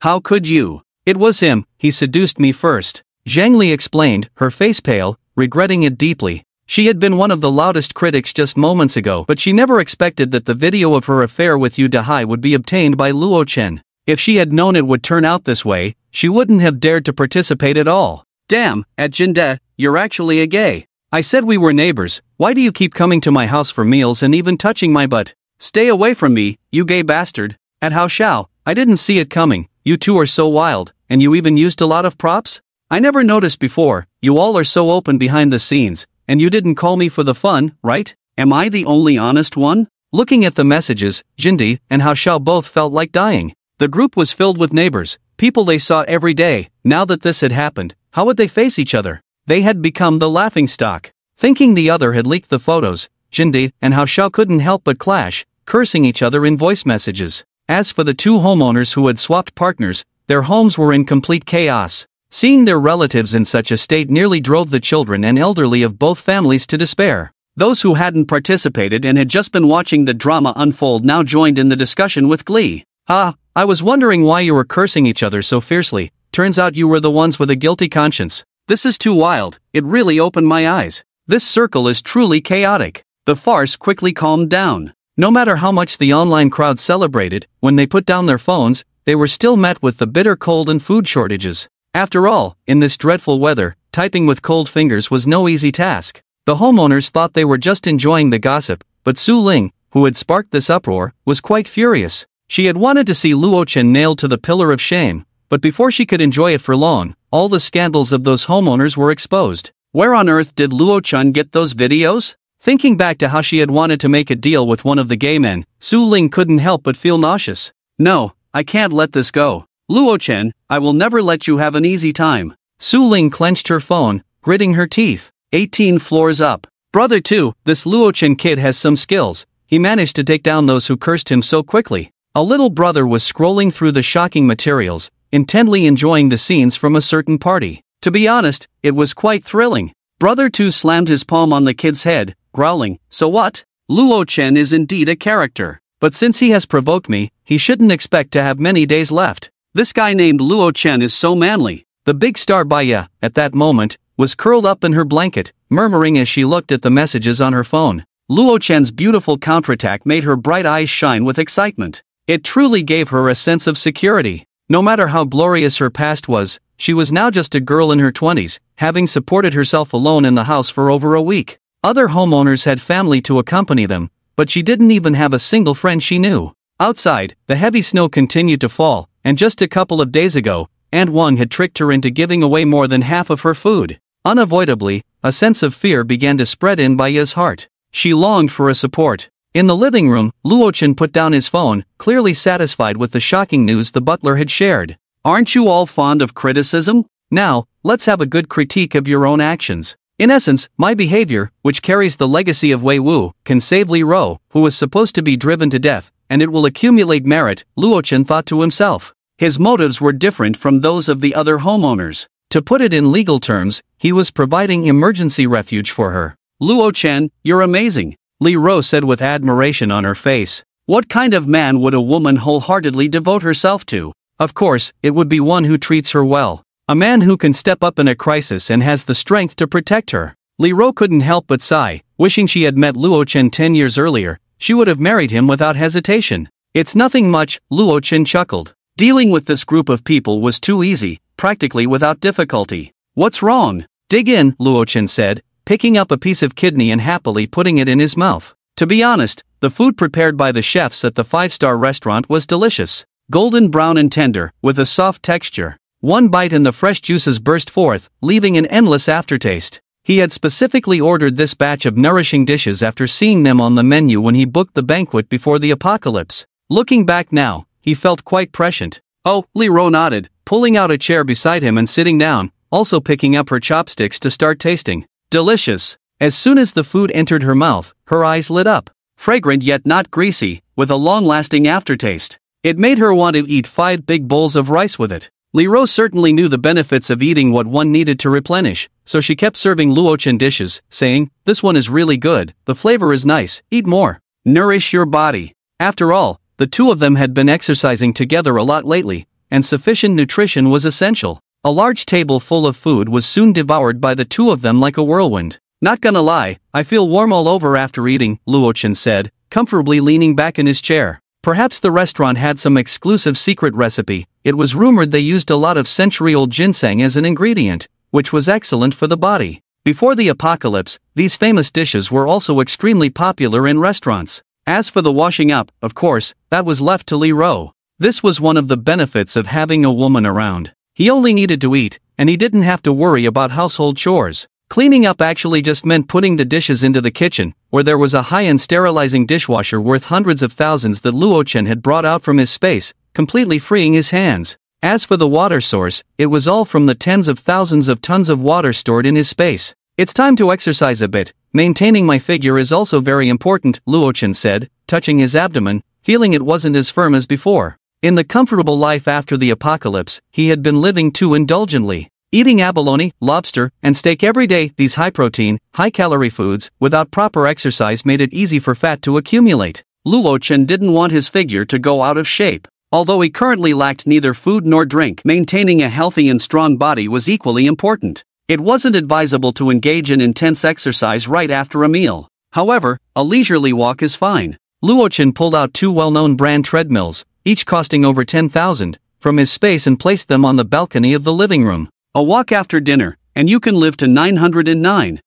How could you?" "It was him, he seduced me first," Zhang Li explained, her face pale, regretting it deeply. She had been one of the loudest critics just moments ago, but she never expected that the video of her affair with Yu Dahai would be obtained by Luo Chen. If she had known it would turn out this way, she wouldn't have dared to participate at all. Damn, at Jinde, you're actually a gay. I said we were neighbors. Why do you keep coming to my house for meals and even touching my butt? Stay away from me, you gay bastard. At Hao Shao, I didn't see it coming. You two are so wild, and you even used a lot of props? I never noticed before. You all are so open behind the scenes, and you didn't call me for the fun, right? Am I the only honest one? Looking at the messages, Jinde and Hao Shao both felt like dying. The group was filled with neighbors, people they saw every day. Now that this had happened, how would they face each other? They had become the laughingstock. Thinking the other had leaked the photos, Jinde and Hao Shao couldn't help but clash, cursing each other in voice messages. As for the two homeowners who had swapped partners, their homes were in complete chaos. Seeing their relatives in such a state nearly drove the children and elderly of both families to despair. Those who hadn't participated and had just been watching the drama unfold now joined in the discussion with glee. I was wondering why you were cursing each other so fiercely. Turns out you were the ones with a guilty conscience. This is too wild. It really opened my eyes. This circle is truly chaotic. The farce quickly calmed down. No matter how much the online crowd celebrated, when they put down their phones, they were still met with the bitter cold and food shortages. After all, in this dreadful weather, typing with cold fingers was no easy task. The homeowners thought they were just enjoying the gossip, but Su Ling, who had sparked this uproar, was quite furious. She had wanted to see Luo Chen nailed to the pillar of shame, but before she could enjoy it for long, all the scandals of those homeowners were exposed. Where on earth did Luo Chen get those videos? Thinking back to how she had wanted to make a deal with one of the gay men, Su Ling couldn't help but feel nauseous. No, I can't let this go. Luo Chen, I will never let you have an easy time. Su Ling clenched her phone, gritting her teeth. 18 floors up. Brother 2, this Luo Chen kid has some skills. He managed to take down those who cursed him so quickly. A little brother was scrolling through the shocking materials, intently enjoying the scenes from a certain party. To be honest, it was quite thrilling. Brother 2 slammed his palm on the kid's head, growling, "So what? Luo Chen is indeed a character. But since he has provoked me, he shouldn't expect to have many days left. This guy named Luo Chen is so manly." The big star Baya, at that moment, was curled up in her blanket, murmuring as she looked at the messages on her phone. Luo Chen's beautiful counterattack made her bright eyes shine with excitement. It truly gave her a sense of security. No matter how glorious her past was, she was now just a girl in her 20s, having supported herself alone in the house for over a week. Other homeowners had family to accompany them, but she didn't even have a single friend she knew. Outside, the heavy snow continued to fall, and just a couple of days ago, Aunt Wang had tricked her into giving away more than half of her food. Unavoidably, a sense of fear began to spread in Baya's heart. She longed for a support. In the living room, Luo Chen put down his phone, clearly satisfied with the shocking news the butler had shared. Aren't you all fond of criticism? Now, let's have a good critique of your own actions. In essence, my behavior, which carries the legacy of Wei Wu, can save Li Rou, who was supposed to be driven to death, and it will accumulate merit, Luo Chen thought to himself. His motives were different from those of the other homeowners. To put it in legal terms, he was providing emergency refuge for her. Luo Chen, you're amazing, Li Rou said with admiration on her face. What kind of man would a woman wholeheartedly devote herself to? Of course, it would be one who treats her well. A man who can step up in a crisis and has the strength to protect her. Li Rou couldn't help but sigh, wishing she had met Luo Chen 10 years earlier. She would have married him without hesitation. It's nothing much, Luo Chen chuckled. Dealing with this group of people was too easy, practically without difficulty. What's wrong? Dig in, Luo Chen said, picking up a piece of kidney and happily putting it in his mouth. To be honest, the food prepared by the chefs at the 5-star restaurant was delicious. Golden brown and tender, with a soft texture. One bite and the fresh juices burst forth, leaving an endless aftertaste. He had specifically ordered this batch of nourishing dishes after seeing them on the menu when he booked the banquet before the apocalypse. Looking back now, he felt quite prescient. Oh, Li Rou nodded, pulling out a chair beside him and sitting down, also picking up her chopsticks to start tasting. Delicious. As soon as the food entered her mouth, her eyes lit up. Fragrant yet not greasy, with a long-lasting aftertaste. It made her want to eat 5 big bowls of rice with it. Li Rou certainly knew the benefits of eating what one needed to replenish, so she kept serving Luo Chen dishes, saying, "This one is really good, the flavor is nice, eat more. Nourish your body." After all, the two of them had been exercising together a lot lately, and sufficient nutrition was essential. A large table full of food was soon devoured by the two of them like a whirlwind. Not gonna lie, I feel warm all over after eating, Luo Chen said, comfortably leaning back in his chair. Perhaps the restaurant had some exclusive secret recipe. It was rumored they used a lot of century-old ginseng as an ingredient, which was excellent for the body. Before the apocalypse, these famous dishes were also extremely popular in restaurants. As for the washing up, of course, that was left to Li Ro. This was one of the benefits of having a woman around. He only needed to eat, and he didn't have to worry about household chores. Cleaning up actually just meant putting the dishes into the kitchen, where there was a high-end sterilizing dishwasher worth hundreds of thousands that Luo Chen had brought out from his space, completely freeing his hands. As for the water source, it was all from the tens of thousands of tons of water stored in his space. It's time to exercise a bit. Maintaining my figure is also very important, Luo Chen said, touching his abdomen, feeling it wasn't as firm as before. In the comfortable life after the apocalypse, he had been living too indulgently. Eating abalone, lobster, and steak every day, these high-protein, high-calorie foods, without proper exercise made it easy for fat to accumulate. Luo Chen didn't want his figure to go out of shape. Although he currently lacked neither food nor drink, maintaining a healthy and strong body was equally important. It wasn't advisable to engage in intense exercise right after a meal. However, a leisurely walk is fine. Luo Chen pulled out 2 well-known brand treadmills, each costing over 10,000, from his space and placed them on the balcony of the living room. A walk after dinner, and you can live to 909.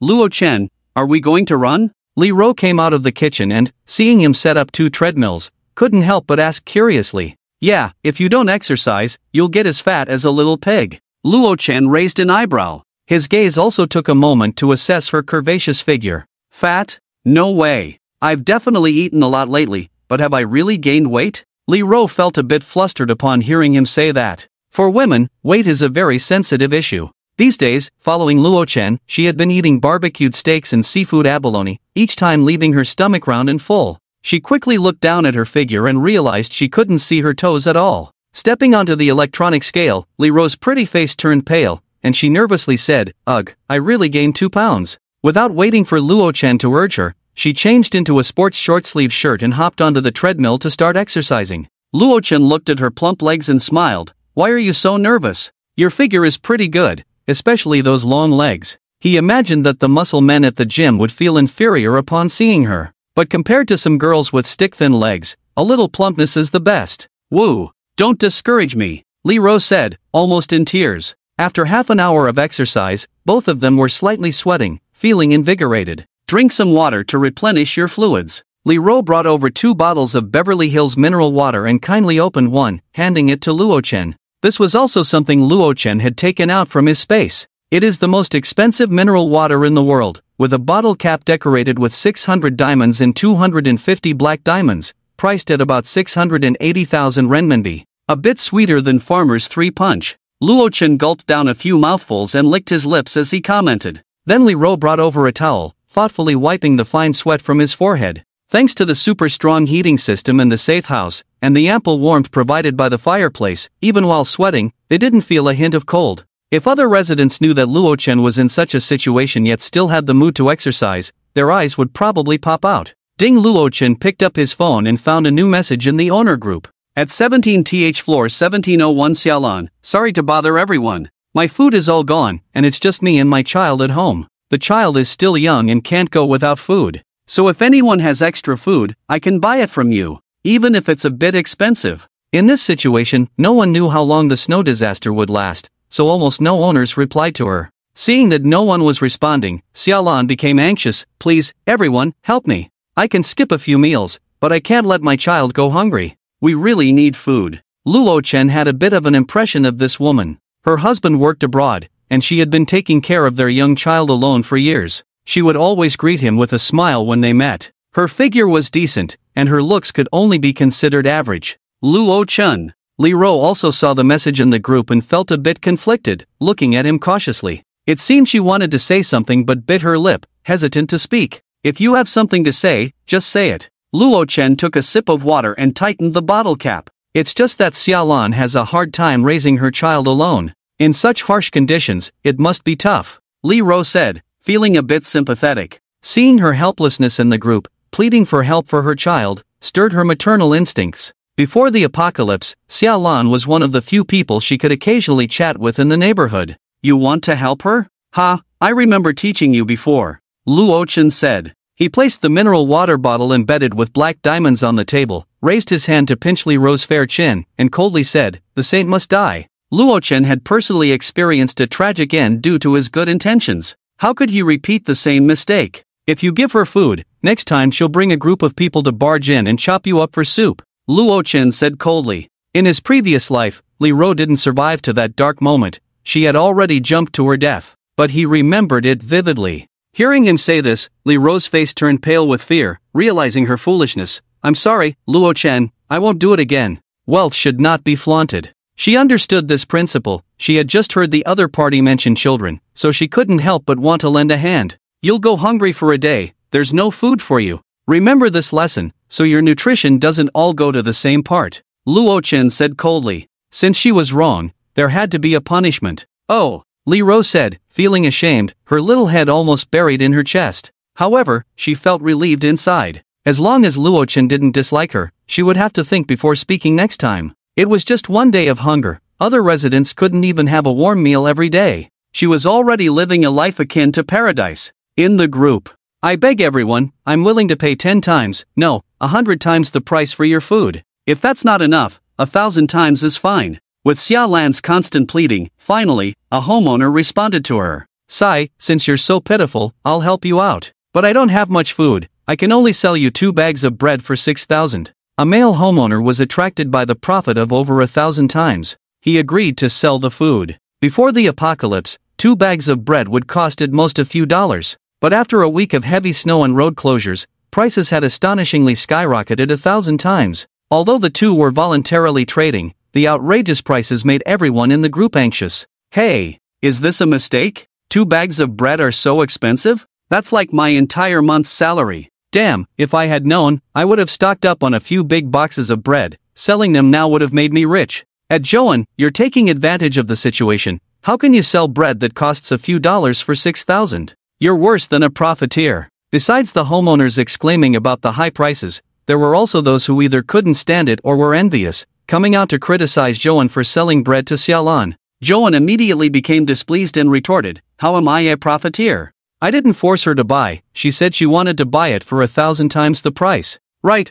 Luo Chen, are we going to run? Li Ro came out of the kitchen and, seeing him set up 2 treadmills, couldn't help but ask curiously. Yeah, if you don't exercise, you'll get as fat as a little pig. Luo Chen raised an eyebrow. His gaze also took a moment to assess her curvaceous figure. Fat? No way. I've definitely eaten a lot lately, but have I really gained weight? Li Ro felt a bit flustered upon hearing him say that. For women, weight is a very sensitive issue. These days, following Luo Chen, she had been eating barbecued steaks and seafood abalone, each time leaving her stomach round and full. She quickly looked down at her figure and realized she couldn't see her toes at all. Stepping onto the electronic scale, Li Ro's pretty face turned pale, and she nervously said, "Ugh, I really gained 2 pounds." Without waiting for Luo Chen to urge her, she changed into a sports short-sleeve shirt and hopped onto the treadmill to start exercising. Luo Chen looked at her plump legs and smiled. "Why are you so nervous? Your figure is pretty good, especially those long legs." He imagined that the muscle men at the gym would feel inferior upon seeing her. But compared to some girls with stick-thin legs, a little plumpness is the best. "Woo, don't discourage me," Li Ro said, almost in tears. After half an hour of exercise, both of them were slightly sweating, feeling invigorated. "Drink some water to replenish your fluids." Li Ro brought over 2 bottles of Beverly Hills mineral water and kindly opened one, handing it to Luo Chen. This was also something Luo Chen had taken out from his space. It is the most expensive mineral water in the world, with a bottle cap decorated with 600 diamonds and 250 black diamonds, priced at about 680,000 renminbi. A bit sweeter than Farmer's 3 Punch. Luo Chen gulped down a few mouthfuls and licked his lips as he commented. Then Li Ro brought over a towel, thoughtfully wiping the fine sweat from his forehead. Thanks to the super strong heating system in the safe house, and the ample warmth provided by the fireplace, even while sweating, they didn't feel a hint of cold. If other residents knew that Luo Chen was in such a situation yet still had the mood to exercise, their eyes would probably pop out. Ding! Luo Chen picked up his phone and found a new message in the owner group. At 17th floor 1701 Xiaolan, sorry to bother everyone. My food is all gone, and it's just me and my child at home. The child is still young and can't go without food. So if anyone has extra food, I can buy it from you, even if it's a bit expensive. In this situation, no one knew how long the snow disaster would last, so almost no owners replied to her. Seeing that no one was responding, Xiaolan became anxious. "Please, everyone, help me. I can skip a few meals, but I can't let my child go hungry. We really need food." Luo Chen had a bit of an impression of this woman. Her husband worked abroad, and she had been taking care of their young child alone for years. She would always greet him with a smile when they met. Her figure was decent, and her looks could only be considered average. Luo Chen. Li Ro also saw the message in the group and felt a bit conflicted, looking at him cautiously. It seemed she wanted to say something but bit her lip, hesitant to speak. "If you have something to say, just say it." Luo Chen took a sip of water and tightened the bottle cap. "It's just that Xiaolan has a hard time raising her child alone. In such harsh conditions, it must be tough," Li Ro said, feeling a bit sympathetic. Seeing her helplessness in the group, pleading for help for her child, stirred her maternal instincts. Before the apocalypse, Xiaolan was one of the few people she could occasionally chat with in the neighborhood. "You want to help her? Ha, I remember teaching you before, Luo Chen said. He placed the mineral water bottle embedded with black diamonds on the table, raised his hand to pinch Li Ro's fair chin, and coldly said, "The saint must die." Luo Chen had personally experienced a tragic end due to his good intentions. How could he repeat the same mistake? If you give her food, next time she'll bring a group of people to barge in and chop you up for soup, Luo Chen said coldly. In his previous life, Li Ro didn't survive to that dark moment. She had already jumped to her death, but he remembered it vividly. Hearing him say this, Li Ro's face turned pale with fear, realizing her foolishness. "I'm sorry, Luo Chen, I won't do it again." Wealth should not be flaunted. She understood this principle. She had just heard the other party mention children, so she couldn't help but want to lend a hand. You'll go hungry for a day, there's no food for you. Remember this lesson, so your nutrition doesn't all go to the same part, Luo Chen said coldly. Since she was wrong, there had to be a punishment. Oh, Li Ro said, feeling ashamed, her little head almost buried in her chest. However, she felt relieved inside. As long as Luo Chen didn't dislike her, she would have to think before speaking next time. It was just one day of hunger. Other residents couldn't even have a warm meal every day. She was already living a life akin to paradise. In the group, "I beg everyone, I'm willing to pay 10 times, no, 100 times the price for your food. If that's not enough, 1,000 times is fine." With Xia Lan's constant pleading, finally, a homeowner responded to her. "Sai, since you're so pitiful, I'll help you out. But I don't have much food, I can only sell you 2 bags of bread for 6,000. A male homeowner was attracted by the profit of over 1,000 times. He agreed to sell the food. Before the apocalypse, 2 bags of bread would cost at most a few dollars. But after a week of heavy snow and road closures, prices had astonishingly skyrocketed 1,000 times. Although the two were voluntarily trading, the outrageous prices made everyone in the group anxious. "Hey, is this a mistake? 2 bags of bread are so expensive? That's like my entire month's salary. Damn, if I had known, I would have stocked up on a few big boxes of bread. Selling them now would have made me rich." At Joan, you're taking advantage of the situation. How can you sell bread that costs a few dollars for 6,000? You're worse than a profiteer. Besides the homeowners exclaiming about the high prices, there were also those who either couldn't stand it or were envious, coming out to criticize Joan for selling bread to Xiaolan. Joan immediately became displeased and retorted, "How am I a profiteer? I didn't force her to buy, she said she wanted to buy it for 1,000 times the price." Right,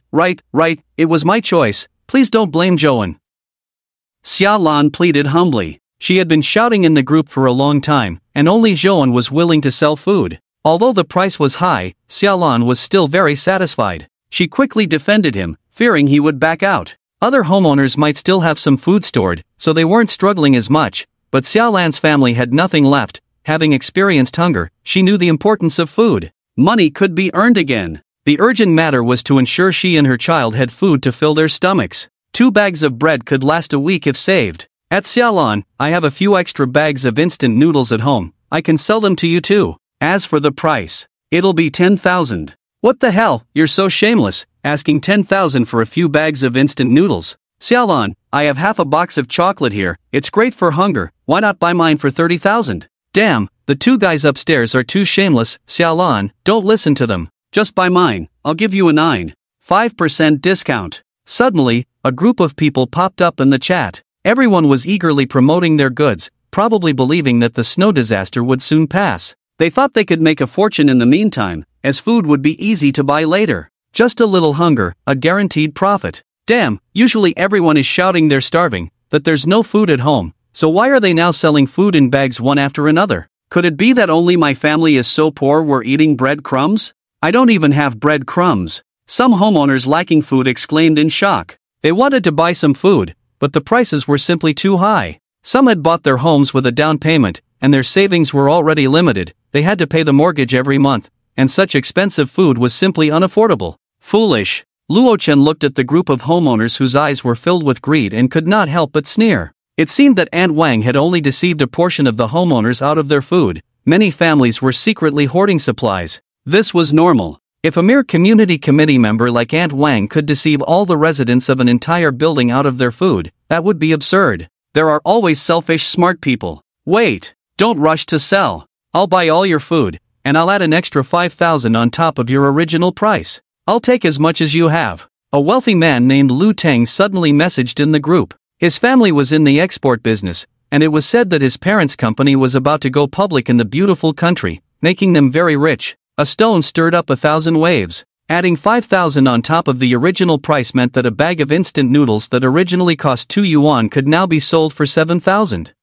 it was my choice, please don't blame Joan. Xiaolan pleaded humbly. She had been shouting in the group for a long time, and only Joan was willing to sell food. Although the price was high, Xiaolan was still very satisfied. She quickly defended him, fearing he would back out. Other homeowners might still have some food stored, so they weren't struggling as much, but Xiaolan's family had nothing left. Having experienced hunger, she knew the importance of food. Money could be earned again. The urgent matter was to ensure she and her child had food to fill their stomachs. 2 bags of bread could last a week if saved. At Xiaolan, I have a few extra bags of instant noodles at home. I can sell them to you too. As for the price, it'll be 10,000. What the hell, you're so shameless, asking 10,000 for a few bags of instant noodles. Xiaolan, I have half a box of chocolate here, it's great for hunger, why not buy mine for 30,000? Damn, the 2 guys upstairs are too shameless. Xiaolan, don't listen to them. Just buy mine, I'll give you a 9.5% discount. Suddenly, a group of people popped up in the chat. Everyone was eagerly promoting their goods, probably believing that the snow disaster would soon pass. They thought they could make a fortune in the meantime, as food would be easy to buy later. Just a little hunger, a guaranteed profit. Damn, usually everyone is shouting they're starving, that there's no food at home, so why are they now selling food in bags one after another? Could it be that only my family is so poor we're eating bread crumbs? I don't even have bread crumbs. Some homeowners lacking food exclaimed in shock. They wanted to buy some food, but the prices were simply too high. Some had bought their homes with a down payment, and their savings were already limited. They had to pay the mortgage every month, and such expensive food was simply unaffordable. Foolish. Luo Chen looked at the group of homeowners whose eyes were filled with greed and could not help but sneer. It seemed that Aunt Wang had only deceived a portion of the homeowners out of their food. Many families were secretly hoarding supplies. This was normal. If a mere community committee member like Aunt Wang could deceive all the residents of an entire building out of their food, that would be absurd. There are always selfish smart people. Wait, don't rush to sell. I'll buy all your food, and I'll add an extra 5,000 on top of your original price. I'll take as much as you have. A wealthy man named Lu Teng suddenly messaged in the group. His family was in the export business, and it was said that his parents' company was about to go public in the beautiful country, making them very rich. A stone stirred up 1,000 waves. Adding 5,000 on top of the original price meant that a bag of instant noodles that originally cost 2 yuan could now be sold for 7,000.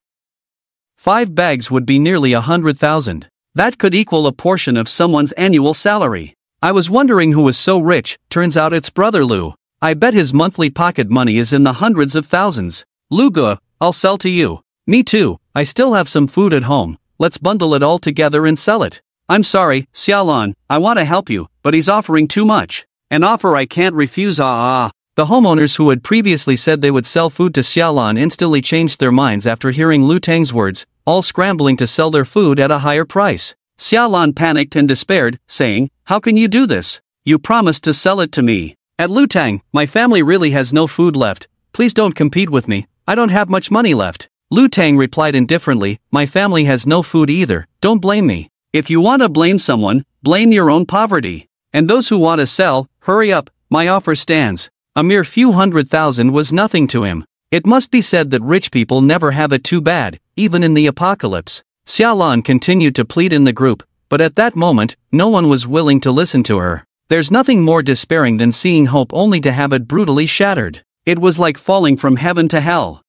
5 bags would be nearly 100,000. That could equal a portion of someone's annual salary. I was wondering who was so rich. Turns out it's brother Lu. I bet his monthly pocket money is in the hundreds of thousands. Luga, I'll sell to you. Me too, I still have some food at home. Let's bundle it all together and sell it. I'm sorry, Xiaolan, I want to help you, but he's offering too much. An offer I can't refuse. The homeowners who had previously said they would sell food to Xiaolan instantly changed their minds after hearing Lu Tang's words, all scrambling to sell their food at a higher price. Xiaolan panicked and despaired, saying, "How can you do this? You promised to sell it to me." At Lu Tang, my family really has no food left. Please don't compete with me. I don't have much money left. Lu Tang replied indifferently, my family has no food either. Don't blame me. If you want to blame someone, blame your own poverty. And those who want to sell, hurry up, my offer stands. A mere few 100,000 was nothing to him. It must be said that rich people never have it too bad, even in the apocalypse. Xiaolan continued to plead in the group, but at that moment, no one was willing to listen to her. There's nothing more despairing than seeing hope only to have it brutally shattered. It was like falling from heaven to hell.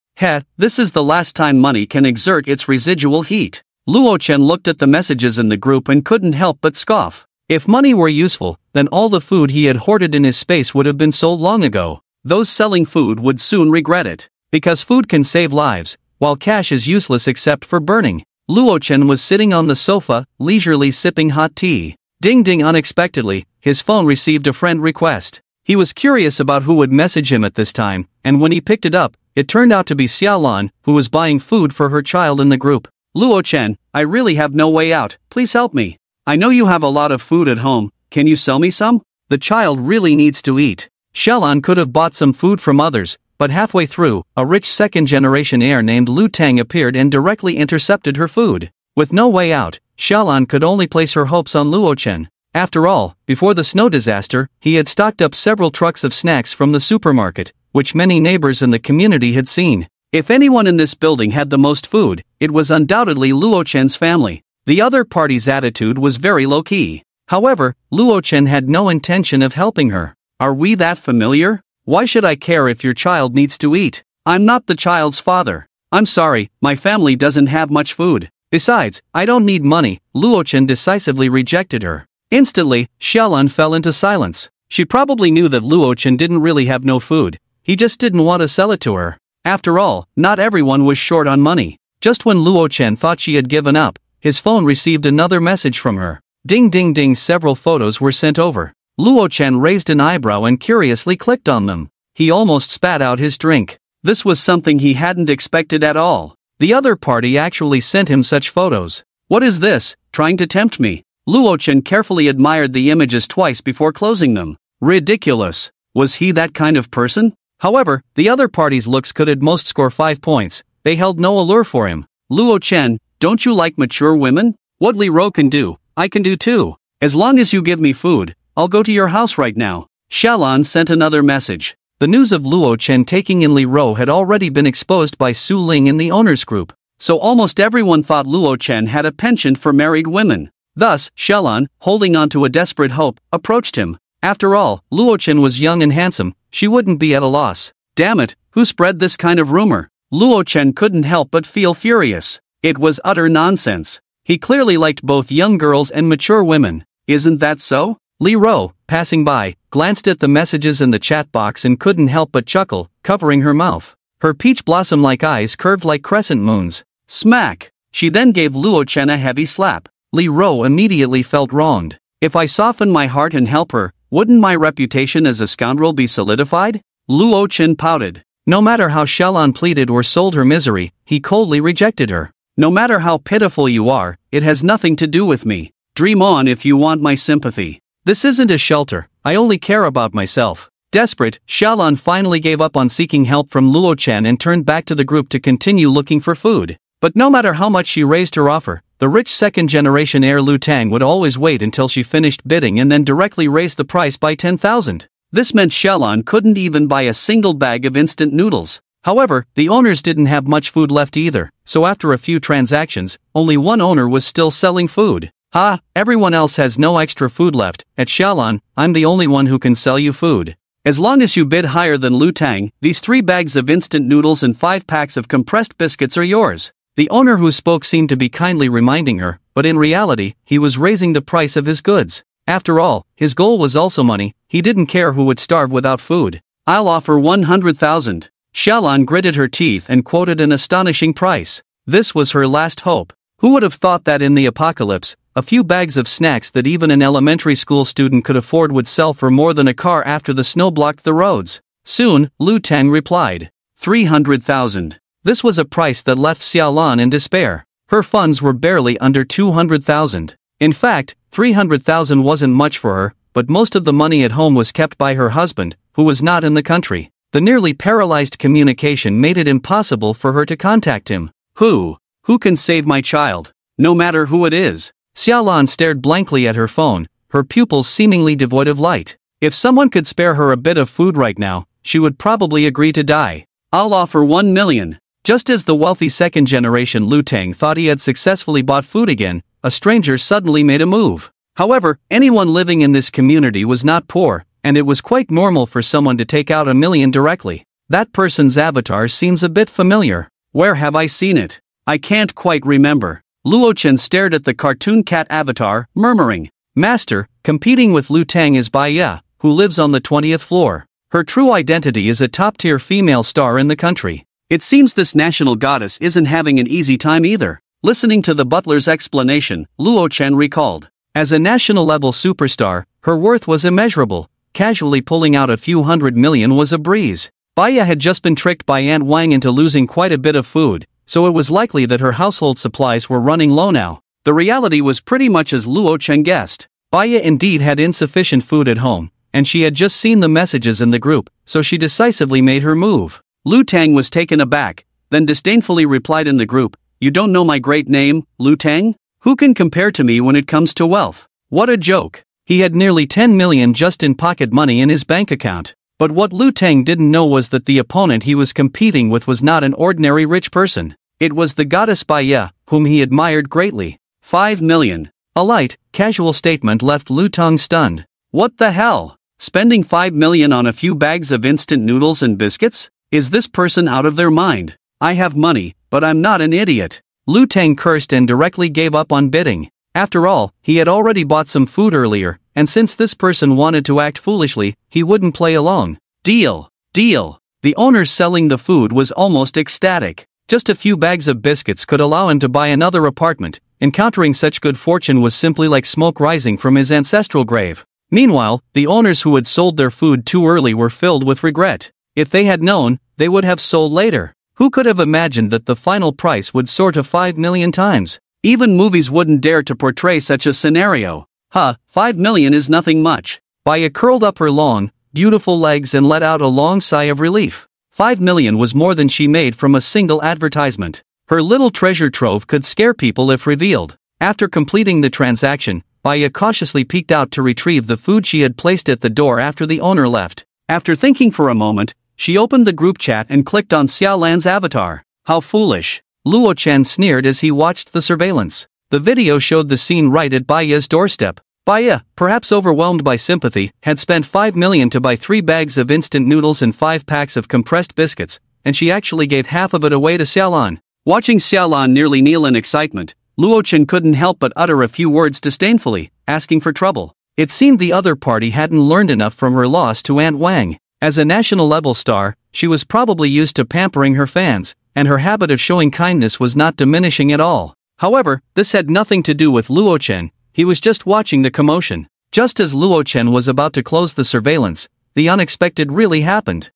This is the last time money can exert its residual heat. Luo Chen looked at the messages in the group and couldn't help but scoff. If money were useful, then all the food he had hoarded in his space would have been sold long ago. Those selling food would soon regret it. Because food can save lives, while cash is useless except for burning. Luo Chen was sitting on the sofa, leisurely sipping hot tea. Ding ding, unexpectedly, his phone received a friend request. He was curious about who would message him at this time, and when he picked it up, it turned out to be Xiaolan, who was buying food for her child in the group. Luo Chen, I really have no way out, please help me. I know you have a lot of food at home, can you sell me some? The child really needs to eat. Xiaolan could have bought some food from others, but halfway through, a rich second-generation heir named Lu Tang appeared and directly intercepted her food. With no way out, Xiaolan could only place her hopes on Luo Chen. After all, before the snow disaster, he had stocked up several trucks of snacks from the supermarket, which many neighbors in the community had seen. If anyone in this building had the most food, it was undoubtedly Luo Chen's family. The other party's attitude was very low-key. However, Luo Chen had no intention of helping her. Are we that familiar? Why should I care if your child needs to eat? I'm not the child's father. I'm sorry, my family doesn't have much food. Besides, I don't need money. Luo Chen decisively rejected her. Instantly, Xiaolan fell into silence. She probably knew that Luo Chen didn't really have no food. He just didn't want to sell it to her. After all, not everyone was short on money. Just when Luo Chen thought she had given up, his phone received another message from her. Ding ding ding, several photos were sent over. Luo Chen raised an eyebrow and curiously clicked on them. He almost spat out his drink. This was something he hadn't expected at all. The other party actually sent him such photos. What is this, trying to tempt me? Luo Chen carefully admired the images twice before closing them. Ridiculous. Was he that kind of person? However, the other party's looks could at most score 5 points. They held no allure for him. Luo Chen, don't you like mature women? What Li Ro can do, I can do too. As long as you give me food, I'll go to your house right now. Xiaolan sent another message. The news of Luo Chen taking in Li Ro had already been exposed by Su Ling in the owners group, so almost everyone thought Luo Chen had a penchant for married women. Thus, Xiaolan, holding on to a desperate hope, approached him. After all, Luo Chen was young and handsome, she wouldn't be at a loss. Damn it, who spread this kind of rumor? Luo Chen couldn't help but feel furious. It was utter nonsense. He clearly liked both young girls and mature women. Isn't that so? Li Ro, passing by, glanced at the messages in the chat box and couldn't help but chuckle, covering her mouth. Her peach blossom-like eyes curved like crescent moons. Smack! She then gave Luo Chen a heavy slap. Li Ro immediately felt wronged. If I soften my heart and help her, wouldn't my reputation as a scoundrel be solidified? Luo Chen pouted. No matter how Xiaolan pleaded or sold her misery, he coldly rejected her. No matter how pitiful you are, it has nothing to do with me. Dream on if you want my sympathy. This isn't a shelter, I only care about myself. Desperate, Xiaolan finally gave up on seeking help from Luo Chen and turned back to the group to continue looking for food. But no matter how much she raised her offer, the rich second-generation heir Lu Tang would always wait until she finished bidding and then directly raise the price by 10,000. This meant Xiaolan couldn't even buy a single bag of instant noodles. However, the owners didn't have much food left either, so after a few transactions, only one owner was still selling food. Ha, everyone else has no extra food left. At Xiaolan, I'm the only one who can sell you food. As long as you bid higher than Lu Tang, these 3 bags of instant noodles and 5 packs of compressed biscuits are yours. The owner who spoke seemed to be kindly reminding her, but in reality, he was raising the price of his goods. After all, his goal was also money. He didn't care who would starve without food. I'll offer 100,000. Xiaolan gritted her teeth and quoted an astonishing price. This was her last hope. Who would have thought that in the apocalypse, a few bags of snacks that even an elementary school student could afford would sell for more than a car after the snow blocked the roads? Soon, Lu Tang replied. 300,000. This was a price that left Xiaolan in despair. Her funds were barely under 200,000. In fact, 300,000 wasn't much for her, but most of the money at home was kept by her husband, who was not in the country. The nearly paralyzed communication made it impossible for her to contact him. Who can save my child? No matter who it is. Xiaolan stared blankly at her phone, her pupils seemingly devoid of light. If someone could spare her a bit of food right now, she would probably agree to die. I'll offer 1 million. Just as the wealthy second-generation Lu Tang thought he had successfully bought food again, a stranger suddenly made a move. However, anyone living in this community was not poor, and it was quite normal for someone to take out 1 million directly. That person's avatar seems a bit familiar. Where have I seen it? I can't quite remember. Luo Chen stared at the cartoon cat avatar, murmuring, Master, competing with Lu Tang is Bai Ye, who lives on the 20th floor. Her true identity is a top-tier female star in the country. It seems this national goddess isn't having an easy time either. Listening to the butler's explanation, Luo Chen recalled. As a national-level superstar, her worth was immeasurable. Casually pulling out a few 100 million was a breeze. Bai Ye had just been tricked by Aunt Wang into losing quite a bit of food, so it was likely that her household supplies were running low now. The reality was pretty much as Luo Chen guessed. Bai Ye indeed had insufficient food at home, and she had just seen the messages in the group, so she decisively made her move. Lu Tang was taken aback, then disdainfully replied in the group, You don't know my great name, Lu Tang? Who can compare to me when it comes to wealth? What a joke. He had nearly 10 million just in pocket money in his bank account. But what Lu Tang didn't know was that the opponent he was competing with was not an ordinary rich person. It was the goddess Bai Ye, whom he admired greatly. 5 million. A light, casual statement left Lu Tang stunned. What the hell? Spending 5 million on a few bags of instant noodles and biscuits? Is this person out of their mind? I have money, but I'm not an idiot. Lu Tang cursed and directly gave up on bidding. After all, he had already bought some food earlier, and since this person wanted to act foolishly, he wouldn't play along. Deal. Deal. The owner selling the food was almost ecstatic. Just a few bags of biscuits could allow him to buy another apartment. Encountering such good fortune was simply like smoke rising from his ancestral grave. Meanwhile, the owners who had sold their food too early were filled with regret. If they had known, they would have sold later. Who could have imagined that the final price would soar to 5 million times? Even movies wouldn't dare to portray such a scenario. 5 million is nothing much. Bai Ye curled up her long, beautiful legs and let out a long sigh of relief. 5 million was more than she made from a single advertisement. Her little treasure trove could scare people if revealed. After completing the transaction, Bai Ye cautiously peeked out to retrieve the food she had placed at the door after the owner left. After thinking for a moment, she opened the group chat and clicked on Xiaolan's avatar. How foolish. Luo Chen sneered as he watched the surveillance. The video showed the scene right at Bai Ye's doorstep. Bai Ye, perhaps overwhelmed by sympathy, had spent 5 million to buy 3 bags of instant noodles and 5 packs of compressed biscuits, and she actually gave half of it away to Xiaolan. Watching Xiaolan nearly kneel in excitement, Luo Chen couldn't help but utter a few words disdainfully, asking for trouble. It seemed the other party hadn't learned enough from her loss to Aunt Wang. As a national-level star, she was probably used to pampering her fans, and her habit of showing kindness was not diminishing at all. However, this had nothing to do with Luo Chen. He was just watching the commotion. Just as Luo Chen was about to close the surveillance, the unexpected really happened.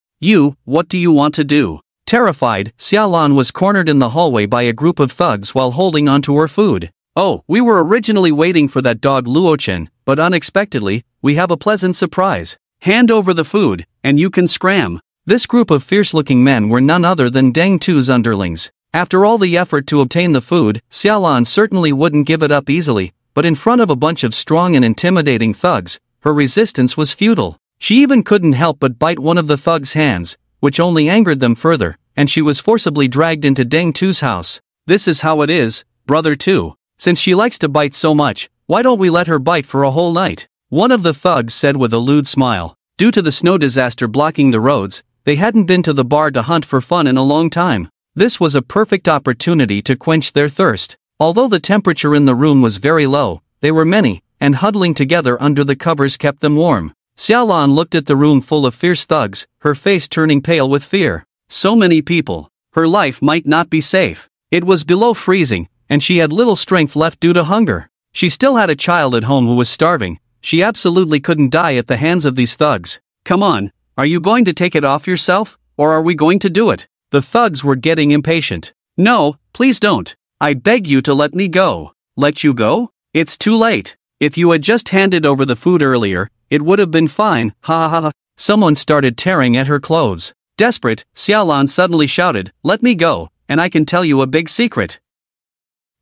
What do you want to do? Terrified, Xiaolan was cornered in the hallway by a group of thugs while holding onto her food. Oh, we were originally waiting for that dog Luo Chen, but unexpectedly, we have a pleasant surprise. Hand over the food, and you can scram. This group of fierce-looking men were none other than Deng Tu's underlings. After all the effort to obtain the food, Xiaolan certainly wouldn't give it up easily, but in front of a bunch of strong and intimidating thugs, her resistance was futile. She even couldn't help but bite one of the thugs' hands, which only angered them further, and she was forcibly dragged into Deng Tu's house. This is how it is, brother Tu. Since she likes to bite so much, why don't we let her bite for a whole night? One of the thugs said with a lewd smile. Due to the snow disaster blocking the roads, they hadn't been to the bar to hunt for fun in a long time. This was a perfect opportunity to quench their thirst. Although the temperature in the room was very low, they were many, and huddling together under the covers kept them warm. Xiaolan looked at the room full of fierce thugs, her face turning pale with fear. So many people. Her life might not be safe. It was below freezing, and she had little strength left due to hunger. She still had a child at home who was starving. She absolutely couldn't die at the hands of these thugs. Come on, are you going to take it off yourself, or are we going to do it? The thugs were getting impatient. No, please don't. I beg you to let me go. Let you go? It's too late. If you had just handed over the food earlier, it would have been fine, ha ha ha. Someone started tearing at her clothes. Desperate, Xiaolan suddenly shouted, "Let me go, and I can tell you a big secret.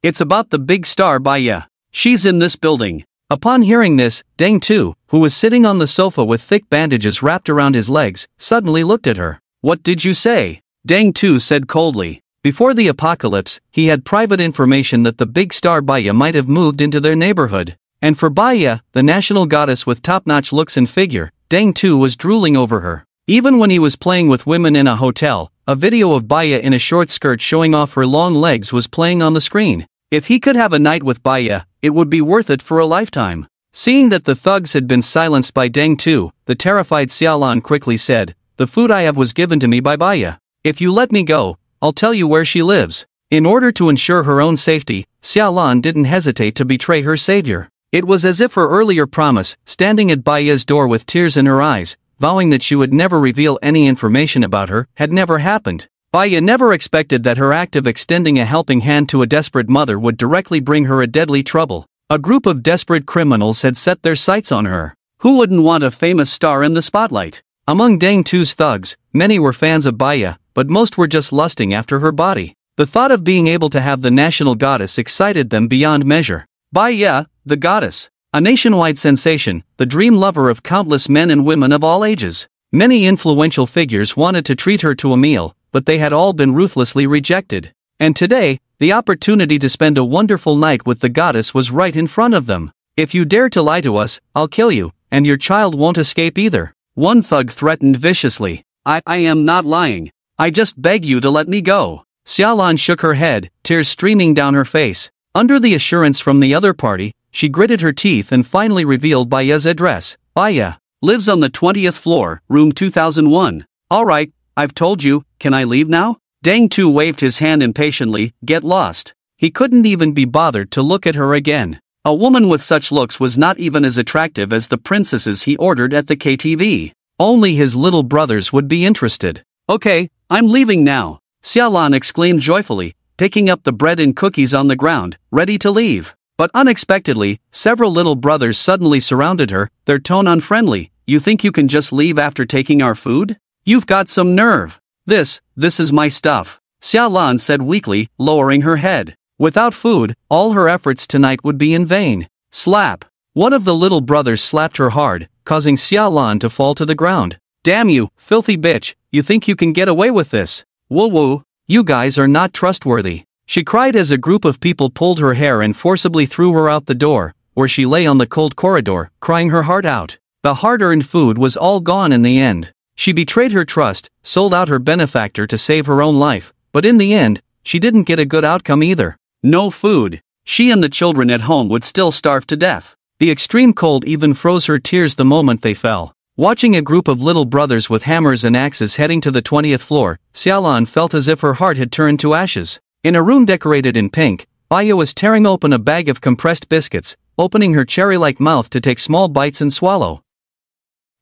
It's about the big star Baya. She's in this building." Upon hearing this, Deng Tu, who was sitting on the sofa with thick bandages wrapped around his legs, suddenly looked at her. "What did you say?" Deng Tu said coldly. Before the apocalypse, he had private information that the big star Baya might have moved into their neighborhood. And for Baya, the national goddess with top-notch looks and figure, Deng Tu was drooling over her. Even when he was playing with women in a hotel, a video of Baya in a short skirt showing off her long legs was playing on the screen. If he could have a night with Baya, it would be worth it for a lifetime. Seeing that the thugs had been silenced by Deng Tu, the terrified Xiaolan quickly said, "The food I have was given to me by Baya. If you let me go, I'll tell you where she lives." In order to ensure her own safety, Xiaolan didn't hesitate to betray her savior. It was as if her earlier promise, standing at Baya's door with tears in her eyes, vowing that she would never reveal any information about her, had never happened. Baya never expected that her act of extending a helping hand to a desperate mother would directly bring her a deadly trouble. A group of desperate criminals had set their sights on her. Who wouldn't want a famous star in the spotlight? Among Deng Tu's thugs, many were fans of Baya, but most were just lusting after her body. The thought of being able to have the national goddess excited them beyond measure. Baya, the goddess. A nationwide sensation, the dream lover of countless men and women of all ages. Many influential figures wanted to treat her to a meal, but they had all been ruthlessly rejected. And today, the opportunity to spend a wonderful night with the goddess was right in front of them. "If you dare to lie to us, I'll kill you, and your child won't escape either," one thug threatened viciously. I am not lying. I just beg you to let me go." Xiaolan shook her head, tears streaming down her face. Under the assurance from the other party, she gritted her teeth and finally revealed Baya's address. "Baya lives on the 20th floor, room 2001. Alright, I've told you, can I leave now?" Deng Tu waved his hand impatiently. "Get lost." He couldn't even be bothered to look at her again. A woman with such looks was not even as attractive as the princesses he ordered at the KTV. Only his little brothers would be interested. "Okay, I'm leaving now," Xiaolan exclaimed joyfully, picking up the bread and cookies on the ground, ready to leave. But unexpectedly, several little brothers suddenly surrounded her, their tone unfriendly. "You think you can just leave after taking our food? You've got some nerve." This is my stuff," Xiaolan said weakly, lowering her head. Without food, all her efforts tonight would be in vain. Slap! One of the little brothers slapped her hard, causing Xiaolan to fall to the ground. "Damn you, filthy bitch, you think you can get away with this? Woo woo, you guys are not trustworthy," she cried as a group of people pulled her hair and forcibly threw her out the door, where she lay on the cold corridor, crying her heart out. The hard-earned food was all gone in the end. She betrayed her trust, sold out her benefactor to save her own life, but in the end, she didn't get a good outcome either. No food. She and the children at home would still starve to death. The extreme cold even froze her tears the moment they fell. Watching a group of little brothers with hammers and axes heading to the 20th floor, Xiaolan felt as if her heart had turned to ashes. In a room decorated in pink, Baya was tearing open a bag of compressed biscuits, opening her cherry-like mouth to take small bites and swallow.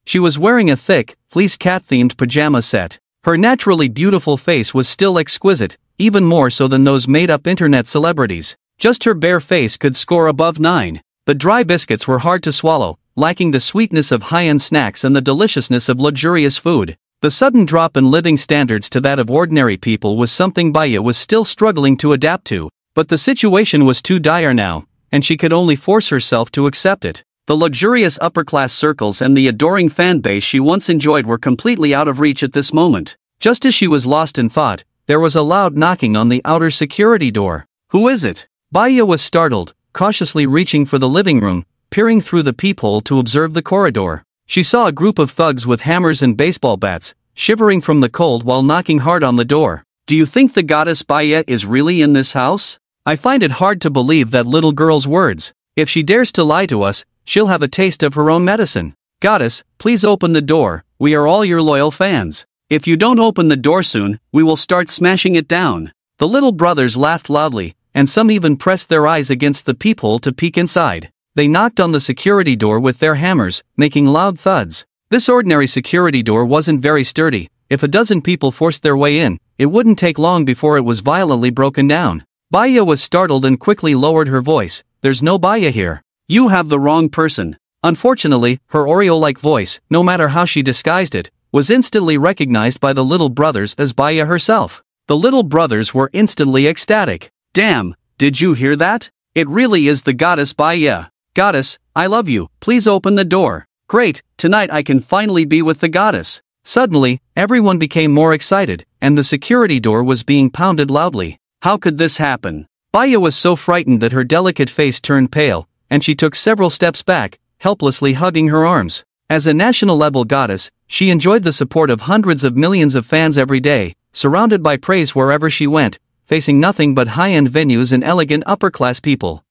She was wearing a thick, fleece cat-themed pajama set. Her naturally beautiful face was still exquisite, even more so than those made-up internet celebrities. Just her bare face could score above 9. The dry biscuits were hard to swallow, lacking the sweetness of high-end snacks and the deliciousness of luxurious food. The sudden drop in living standards to that of ordinary people was something Baya was still struggling to adapt to, but the situation was too dire now, and she could only force herself to accept it. The luxurious upper-class circles and the adoring fan base she once enjoyed were completely out of reach at this moment. Just as she was lost in thought, there was a loud knocking on the outer security door. "Who is it?" Baya was startled, cautiously reaching for the living room, peering through the peephole to observe the corridor. She saw a group of thugs with hammers and baseball bats, shivering from the cold while knocking hard on the door. "Do you think the goddess Baya is really in this house? I find it hard to believe that little girl's words. If she dares to lie to us, she'll have a taste of her own medicine. Goddess, please open the door, we are all your loyal fans. If you don't open the door soon, we will start smashing it down." The little brothers laughed loudly, and some even pressed their eyes against the peephole to peek inside. They knocked on the security door with their hammers, making loud thuds. This ordinary security door wasn't very sturdy. If a dozen people forced their way in, it wouldn't take long before it was violently broken down. Baya was startled and quickly lowered her voice. "There's no Baya here. You have the wrong person." Unfortunately, her Oreo-like voice, no matter how she disguised it, was instantly recognized by the little brothers as Baya herself. The little brothers were instantly ecstatic. "Damn, did you hear that? It really is the goddess Baya. Goddess, I love you, please open the door. Great, tonight I can finally be with the goddess." Suddenly, everyone became more excited, and the security door was being pounded loudly. How could this happen? Baya was so frightened that her delicate face turned pale, and she took several steps back, helplessly hugging her arms. As a national-level goddess, she enjoyed the support of hundreds of millions of fans every day, surrounded by praise wherever she went, facing nothing but high-end venues and elegant upper-class people.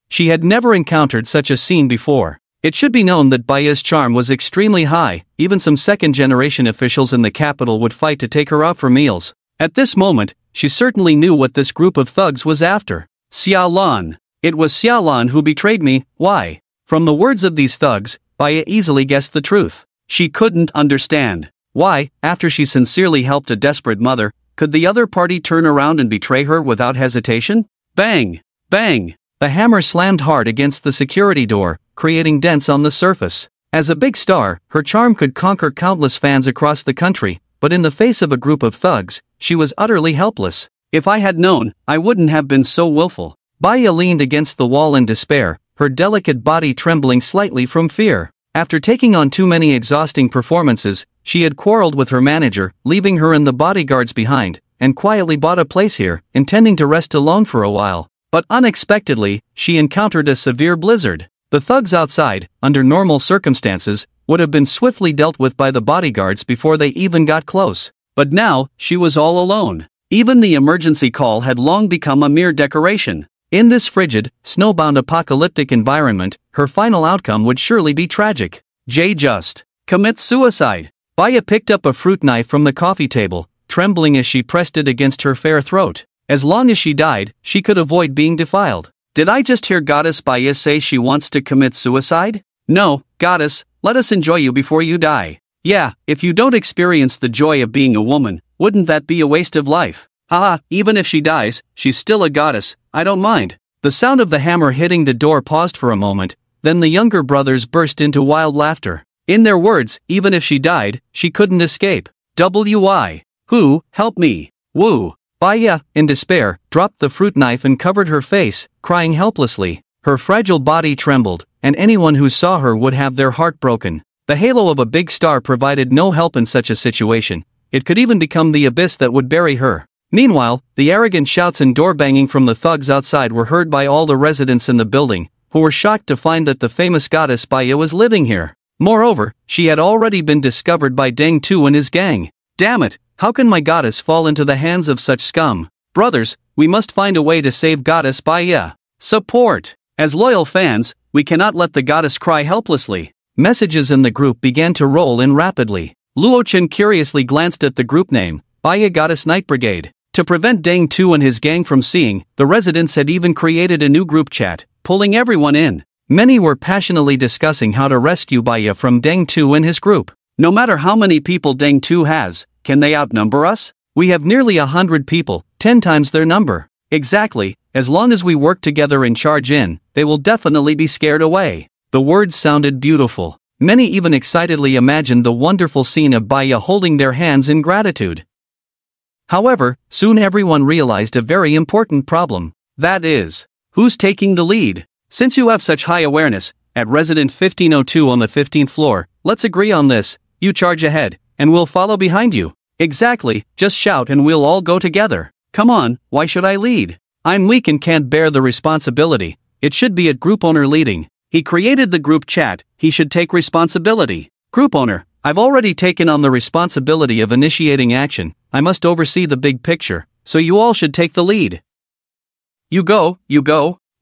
She had never encountered such a scene before. It should be known that Baya's charm was extremely high. Even some second-generation officials in the capital would fight to take her out for meals. At this moment, she certainly knew what this group of thugs was after. "Xia Lan. It was Xia Lan who betrayed me, why?" From the words of these thugs, Baya easily guessed the truth. She couldn't understand. Why, after she sincerely helped a desperate mother, could the other party turn around and betray her without hesitation? Bang! Bang! The hammer slammed hard against the security door, creating dents on the surface. As a big star, her charm could conquer countless fans across the country, but in the face of a group of thugs, she was utterly helpless. "If I had known, I wouldn't have been so willful." Baya leaned against the wall in despair, her delicate body trembling slightly from fear. After taking on too many exhausting performances, she had quarreled with her manager, leaving her and the bodyguards behind, and quietly bought a place here, intending to rest alone for a while. But unexpectedly, she encountered a severe blizzard. The thugs outside, under normal circumstances, would have been swiftly dealt with by the bodyguards before they even got close. But now, she was all alone. Even the emergency call had long become a mere decoration. In this frigid, snowbound apocalyptic environment, her final outcome would surely be tragic. Just commit suicide. Baya picked up a fruit knife from the coffee table, trembling as she pressed it against her fair throat. As long as she died, she could avoid being defiled. Did I just hear Goddess Baya say she wants to commit suicide? No, Goddess, let us enjoy you before you die. Yeah, if you don't experience the joy of being a woman, wouldn't that be a waste of life? Haha, even if she dies, she's still a goddess, I don't mind. The sound of the hammer hitting the door paused for a moment, then the younger brothers burst into wild laughter. In their words, even if she died, she couldn't escape. W.I. Who, help me. Woo. Baya, in despair, dropped the fruit knife and covered her face, crying helplessly. Her fragile body trembled, and anyone who saw her would have their heart broken. The halo of a big star provided no help in such a situation. It could even become the abyss that would bury her. Meanwhile, the arrogant shouts and door banging from the thugs outside were heard by all the residents in the building, who were shocked to find that the famous goddess Baya was living here. Moreover, she had already been discovered by Deng Tu and his gang. Damn it, how can my goddess fall into the hands of such scum? Brothers, we must find a way to save goddess Baya. Support! As loyal fans, we cannot let the goddess cry helplessly. Messages in the group began to roll in rapidly. Luochen curiously glanced at the group name, Baya Goddess Night Brigade. To prevent Deng Tu and his gang from seeing, the residents had even created a new group chat, pulling everyone in. Many were passionately discussing how to rescue Baya from Deng Tu and his group. No matter how many people Deng Tu has, can they outnumber us? We have nearly 100 people, 10 times their number. Exactly, as long as we work together and charge in, they will definitely be scared away. The words sounded beautiful. Many even excitedly imagined the wonderful scene of Baya holding their hands in gratitude. However, soon everyone realized a very important problem. That is, who's taking the lead? Since you have such high awareness, at Resident 1502 on the 15th floor, let's agree on this. You charge ahead, and we'll follow behind you. Exactly, just shout and we'll all go together. Come on, why should I lead? I'm weak and can't bear the responsibility. It should be a group owner leading. He created the group chat, he should take responsibility. Group owner, I've already taken on the responsibility of initiating action. I must oversee the big picture, so you all should take the lead. You go.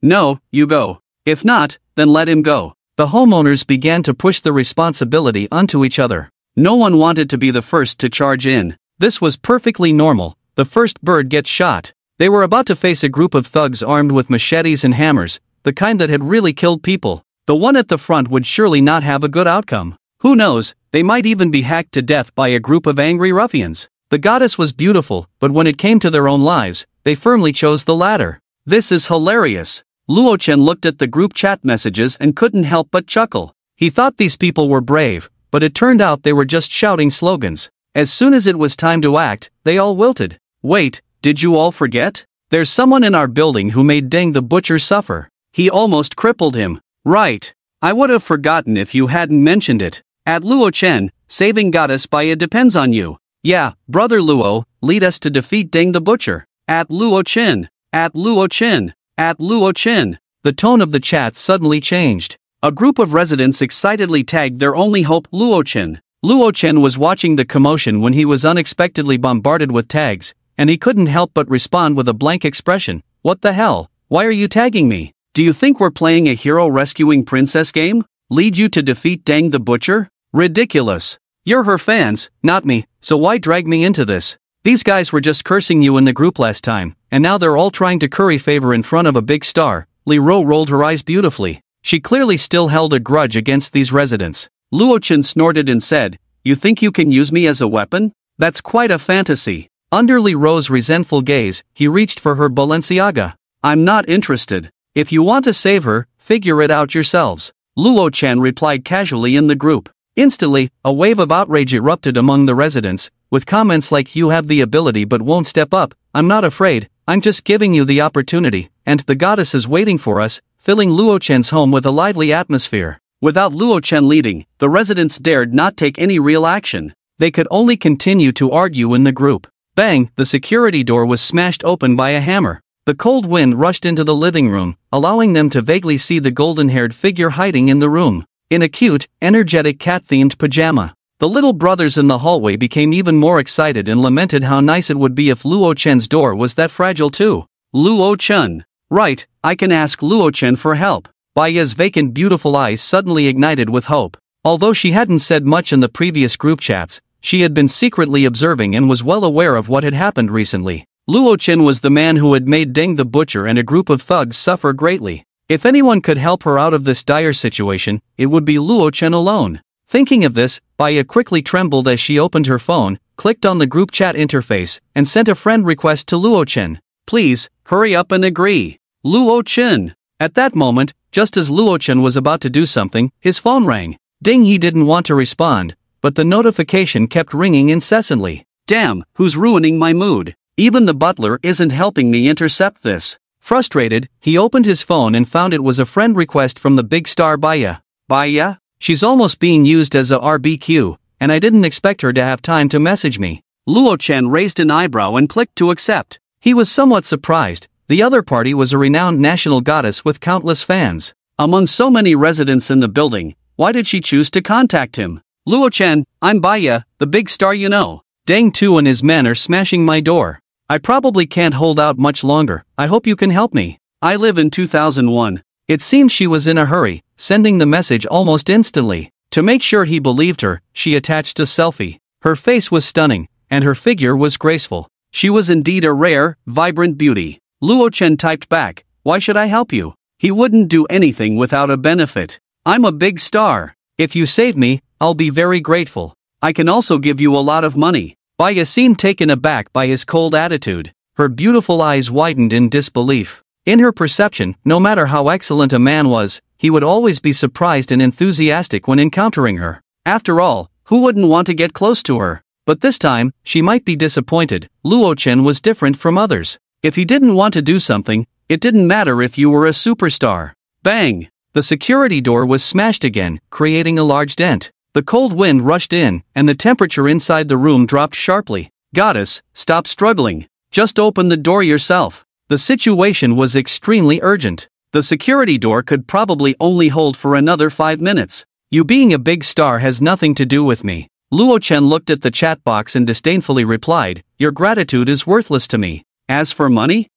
No, you go. If not, then let him go. The homeowners began to push the responsibility onto each other. No one wanted to be the first to charge in. This was perfectly normal. The first bird gets shot. They were about to face a group of thugs armed with machetes and hammers, the kind that had really killed people. The one at the front would surely not have a good outcome. Who knows, they might even be hacked to death by a group of angry ruffians. The goddess was beautiful, but when it came to their own lives, they firmly chose the latter. This is hilarious. Luo Chen looked at the group chat messages and couldn't help but chuckle. He thought these people were brave, but it turned out they were just shouting slogans. As soon as it was time to act, they all wilted. Wait, did you all forget? There's someone in our building who made Deng the Butcher suffer. He almost crippled him. Right. I would have forgotten if you hadn't mentioned it. At Luo Chen, saving goddess Baya depends on you. Yeah, brother Luo, lead us to defeat Deng the Butcher. At Luo Chen. At Luo Chen. At Luo Chen. The tone of the chat suddenly changed. A group of residents excitedly tagged their only hope Luo Chen. Luo Chen was watching the commotion when he was unexpectedly bombarded with tags, and he couldn't help but respond with a blank expression. What the hell? Why are you tagging me? Do you think we're playing a hero rescuing princess game? Lead you to defeat Deng the Butcher? Ridiculous. You're her fans, not me, so why drag me into this? These guys were just cursing you in the group last time, and now they're all trying to curry favor in front of a big star. Li Ro rolled her eyes beautifully. She clearly still held a grudge against these residents. Luo Chen snorted and said, "You think you can use me as a weapon? That's quite a fantasy." Under Li Ro's resentful gaze, he reached for her Balenciaga. "I'm not interested. If you want to save her, figure it out yourselves." Luo Chen replied casually in the group. Instantly, a wave of outrage erupted among the residents, with comments like "You have the ability but won't step up, I'm not afraid, I'm just giving you the opportunity, and the goddess is waiting for us," filling Luo Chen's home with a lively atmosphere. Without Luo Chen leading, the residents dared not take any real action. They could only continue to argue in the group. Bang! The security door was smashed open by a hammer. The cold wind rushed into the living room, allowing them to vaguely see the golden-haired figure hiding in the room. In a cute, energetic cat-themed pajama. The little brothers in the hallway became even more excited and lamented how nice it would be if Luo Chen's door was that fragile too. Luo Chen. Right, I can ask Luo Chen for help. Baya's vacant beautiful eyes suddenly ignited with hope. Although she hadn't said much in the previous group chats, she had been secretly observing and was well aware of what had happened recently. Luo Chen was the man who had made Deng the Butcher and a group of thugs suffer greatly. If anyone could help her out of this dire situation, it would be Luo Chen alone. Thinking of this, Baya quickly trembled as she opened her phone, clicked on the group chat interface, and sent a friend request to Luo Chen. "Please, hurry up and agree. Luo Chen." At that moment, just as Luo Chen was about to do something, his phone rang. Ding! He didn't want to respond, but the notification kept ringing incessantly. Damn, who's ruining my mood? Even the butler isn't helping me intercept this. Frustrated, he opened his phone and found it was a friend request from the big star Baya. Baya? She's almost being used as a RBQ, and I didn't expect her to have time to message me. Luo Chen raised an eyebrow and clicked to accept. He was somewhat surprised. The other party was a renowned national goddess with countless fans. Among so many residents in the building, why did she choose to contact him? Luo Chen, I'm Baya, the big star you know. Deng Tu and his men are smashing my door. I probably can't hold out much longer, I hope you can help me. I live in 2001. It seemed she was in a hurry, sending the message almost instantly. To make sure he believed her, she attached a selfie. Her face was stunning, and her figure was graceful. She was indeed a rare, vibrant beauty. Luo Chen typed back, why should I help you? He wouldn't do anything without a benefit. I'm a big star. If you save me, I'll be very grateful. I can also give you a lot of money. Baya seemed taken aback by his cold attitude. Her beautiful eyes widened in disbelief. In her perception, no matter how excellent a man was, he would always be surprised and enthusiastic when encountering her. After all, who wouldn't want to get close to her? But this time, she might be disappointed. Luo Chen was different from others. If he didn't want to do something, it didn't matter if you were a superstar. Bang! The security door was smashed again, creating a large dent. The cold wind rushed in, and the temperature inside the room dropped sharply. "Goddess, stop struggling. Just open the door yourself." The situation was extremely urgent. The security door could probably only hold for another 5 minutes. "You being a big star has nothing to do with me." Luo Chen looked at the chat box and disdainfully replied, "Your gratitude is worthless to me. As for money?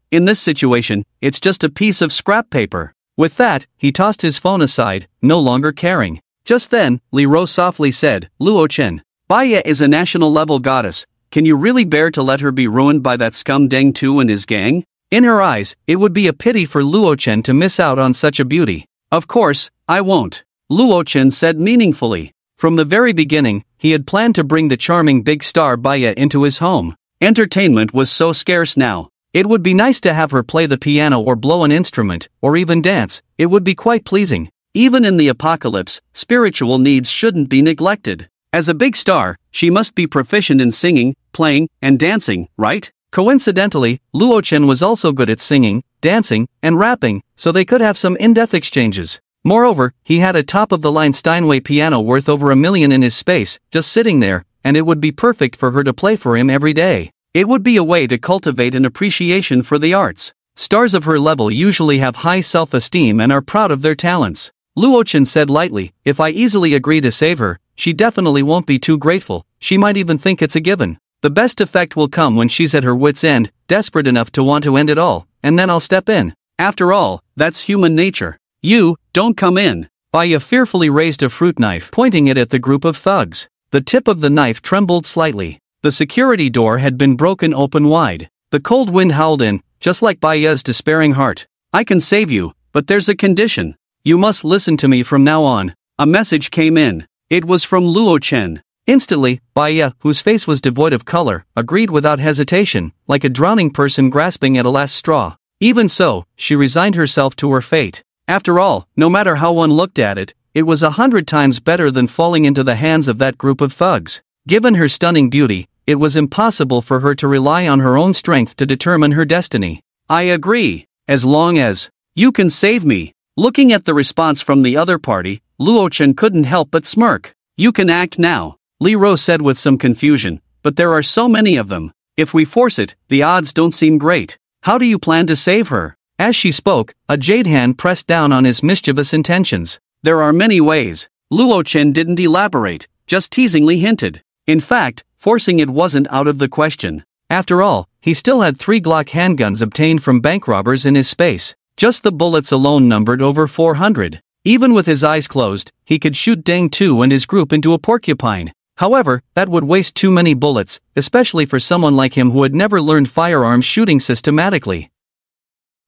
In this situation, it's just a piece of scrap paper." With that, he tossed his phone aside, no longer caring. Just then, Li Ro softly said, "Luo Chen, Baya is a national-level goddess. Can you really bear to let her be ruined by that scum Deng Tu and his gang?" In her eyes, it would be a pity for Luo Chen to miss out on such a beauty. "Of course, I won't," Luo Chen said meaningfully. From the very beginning, he had planned to bring the charming big star Baya into his home. Entertainment was so scarce now. It would be nice to have her play the piano or blow an instrument, or even dance. It would be quite pleasing. Even in the apocalypse, spiritual needs shouldn't be neglected. As a big star, she must be proficient in singing, playing, and dancing, right? Coincidentally, Luo Chen was also good at singing, dancing, and rapping, so they could have some in-depth exchanges. Moreover, he had a top-of-the-line Steinway piano worth over $1 million in his space, just sitting there, and it would be perfect for her to play for him every day. It would be a way to cultivate an appreciation for the arts. Stars of her level usually have high self-esteem and are proud of their talents. Luo Chen said lightly, "If I easily agree to save her, she definitely won't be too grateful. She might even think it's a given. The best effect will come when she's at her wit's end, desperate enough to want to end it all, and then I'll step in. After all, that's human nature." "You, don't come in." Baya fearfully raised a fruit knife, pointing it at the group of thugs. The tip of the knife trembled slightly. The security door had been broken open wide. The cold wind howled in, just like Baya's despairing heart. "I can save you, but there's a condition. You must listen to me from now on." A message came in. It was from Luo Chen. Instantly, Baya, whose face was devoid of color, agreed without hesitation, like a drowning person grasping at a last straw. Even so, she resigned herself to her fate. After all, no matter how one looked at it, it was 100 times better than falling into the hands of that group of thugs. Given her stunning beauty, it was impossible for her to rely on her own strength to determine her destiny. "I agree, as long as you can save me." Looking at the response from the other party, Luo Chen couldn't help but smirk. "You can act now," Li Ro said with some confusion, "but there are so many of them. If we force it, the odds don't seem great. How do you plan to save her?" As she spoke, a jade hand pressed down on his mischievous intentions. "There are many ways." Luo Chen didn't elaborate, just teasingly hinted. In fact, forcing it wasn't out of the question. After all, he still had 3 Glock handguns obtained from bank robbers in his space. Just the bullets alone numbered over 400. Even with his eyes closed, he could shoot Deng Tu and his group into a porcupine. However, that would waste too many bullets, especially for someone like him who had never learned firearms shooting systematically.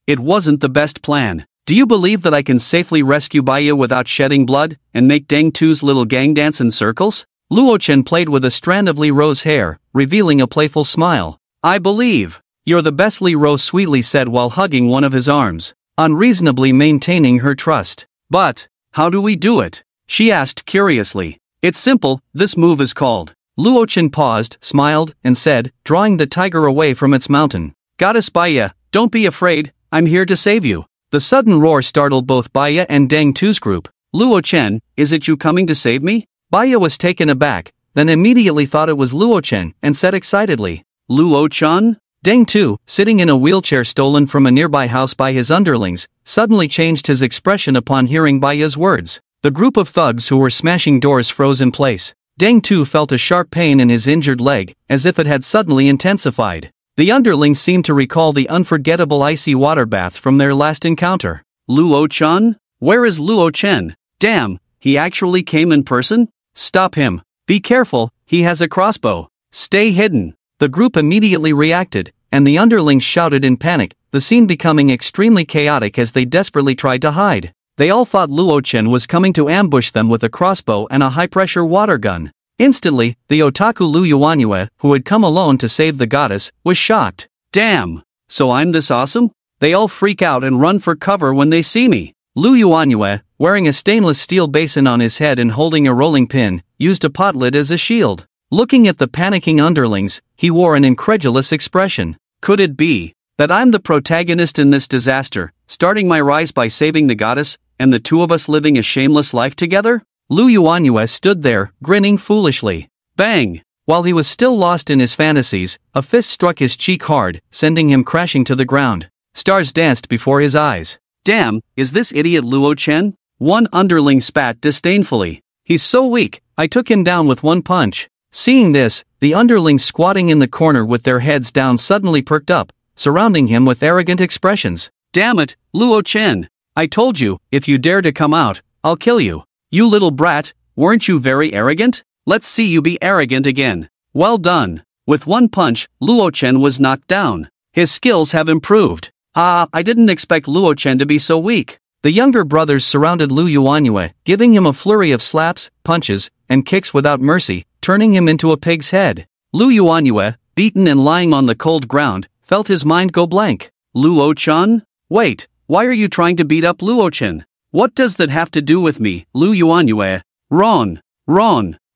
It wasn't the best plan. "Do you believe that I can safely rescue Baya without shedding blood, and make Deng Tu's little gang dance in circles?" Luo Chen played with a strand of Li Ro's hair, revealing a playful smile. "I believe you're the best," Li Ro sweetly said while hugging one of his arms, unreasonably maintaining her trust. "But how do we do it?" she asked curiously. "It's simple, this move is called." Luo Chen paused, smiled, and said, drawing the tiger away from its mountain, "Goddess Baya, don't be afraid, I'm here to save you." The sudden roar startled both Baya and Deng Tu's group. "Luo Chen, is it you coming to save me?" Baya was taken aback, then immediately thought it was Luo Chen, and said excitedly, "Luo Chen?" Deng Tu, sitting in a wheelchair stolen from a nearby house by his underlings, suddenly changed his expression upon hearing Baya's words. The group of thugs who were smashing doors froze in place. Deng Tu felt a sharp pain in his injured leg, as if it had suddenly intensified. The underlings seemed to recall the unforgettable icy water bath from their last encounter. "Luo Chen? Where is Luo Chen? Damn, he actually came in person? Stop him. Be careful, he has a crossbow. Stay hidden." The group immediately reacted, and the underlings shouted in panic, the scene becoming extremely chaotic as they desperately tried to hide. They all thought Luo Chen was coming to ambush them with a crossbow and a high-pressure water gun. Instantly, the otaku Lu Yuanyue, who had come alone to save the goddess, was shocked. "Damn! So I'm this awesome?" They all freak out and run for cover when they see me. Lu Yuanyue, wearing a stainless steel basin on his head and holding a rolling pin, used a pot lid as a shield. Looking at the panicking underlings, he wore an incredulous expression. "Could it be that I'm the protagonist in this disaster, starting my rise by saving the goddess, and the two of us living a shameless life together?" Lu Yuanyue stood there, grinning foolishly. Bang! While he was still lost in his fantasies, a fist struck his cheek hard, sending him crashing to the ground. Stars danced before his eyes. Damn, is this idiot Luo Chen? One underling spat disdainfully. He's so weak, I took him down with one punch. Seeing this, the underlings squatting in the corner with their heads down suddenly perked up, surrounding him with arrogant expressions. Damn it, Luo Chen! I told you, if you dare to come out, I'll kill you. You little brat, weren't you very arrogant? Let's see you be arrogant again. Well done. With one punch, Luo Chen was knocked down. His skills have improved. I didn't expect Luo Chen to be so weak. The younger brothers surrounded Lu Yuanyue, giving him a flurry of slaps, punches, and kicks without mercy, turning him into a pig's head. Lu Yuanyue, beaten and lying on the cold ground, felt his mind go blank. Luo Chen? Wait, why are you trying to beat up Luo Chen? What does that have to do with me, Lu Yuanyue? Ron!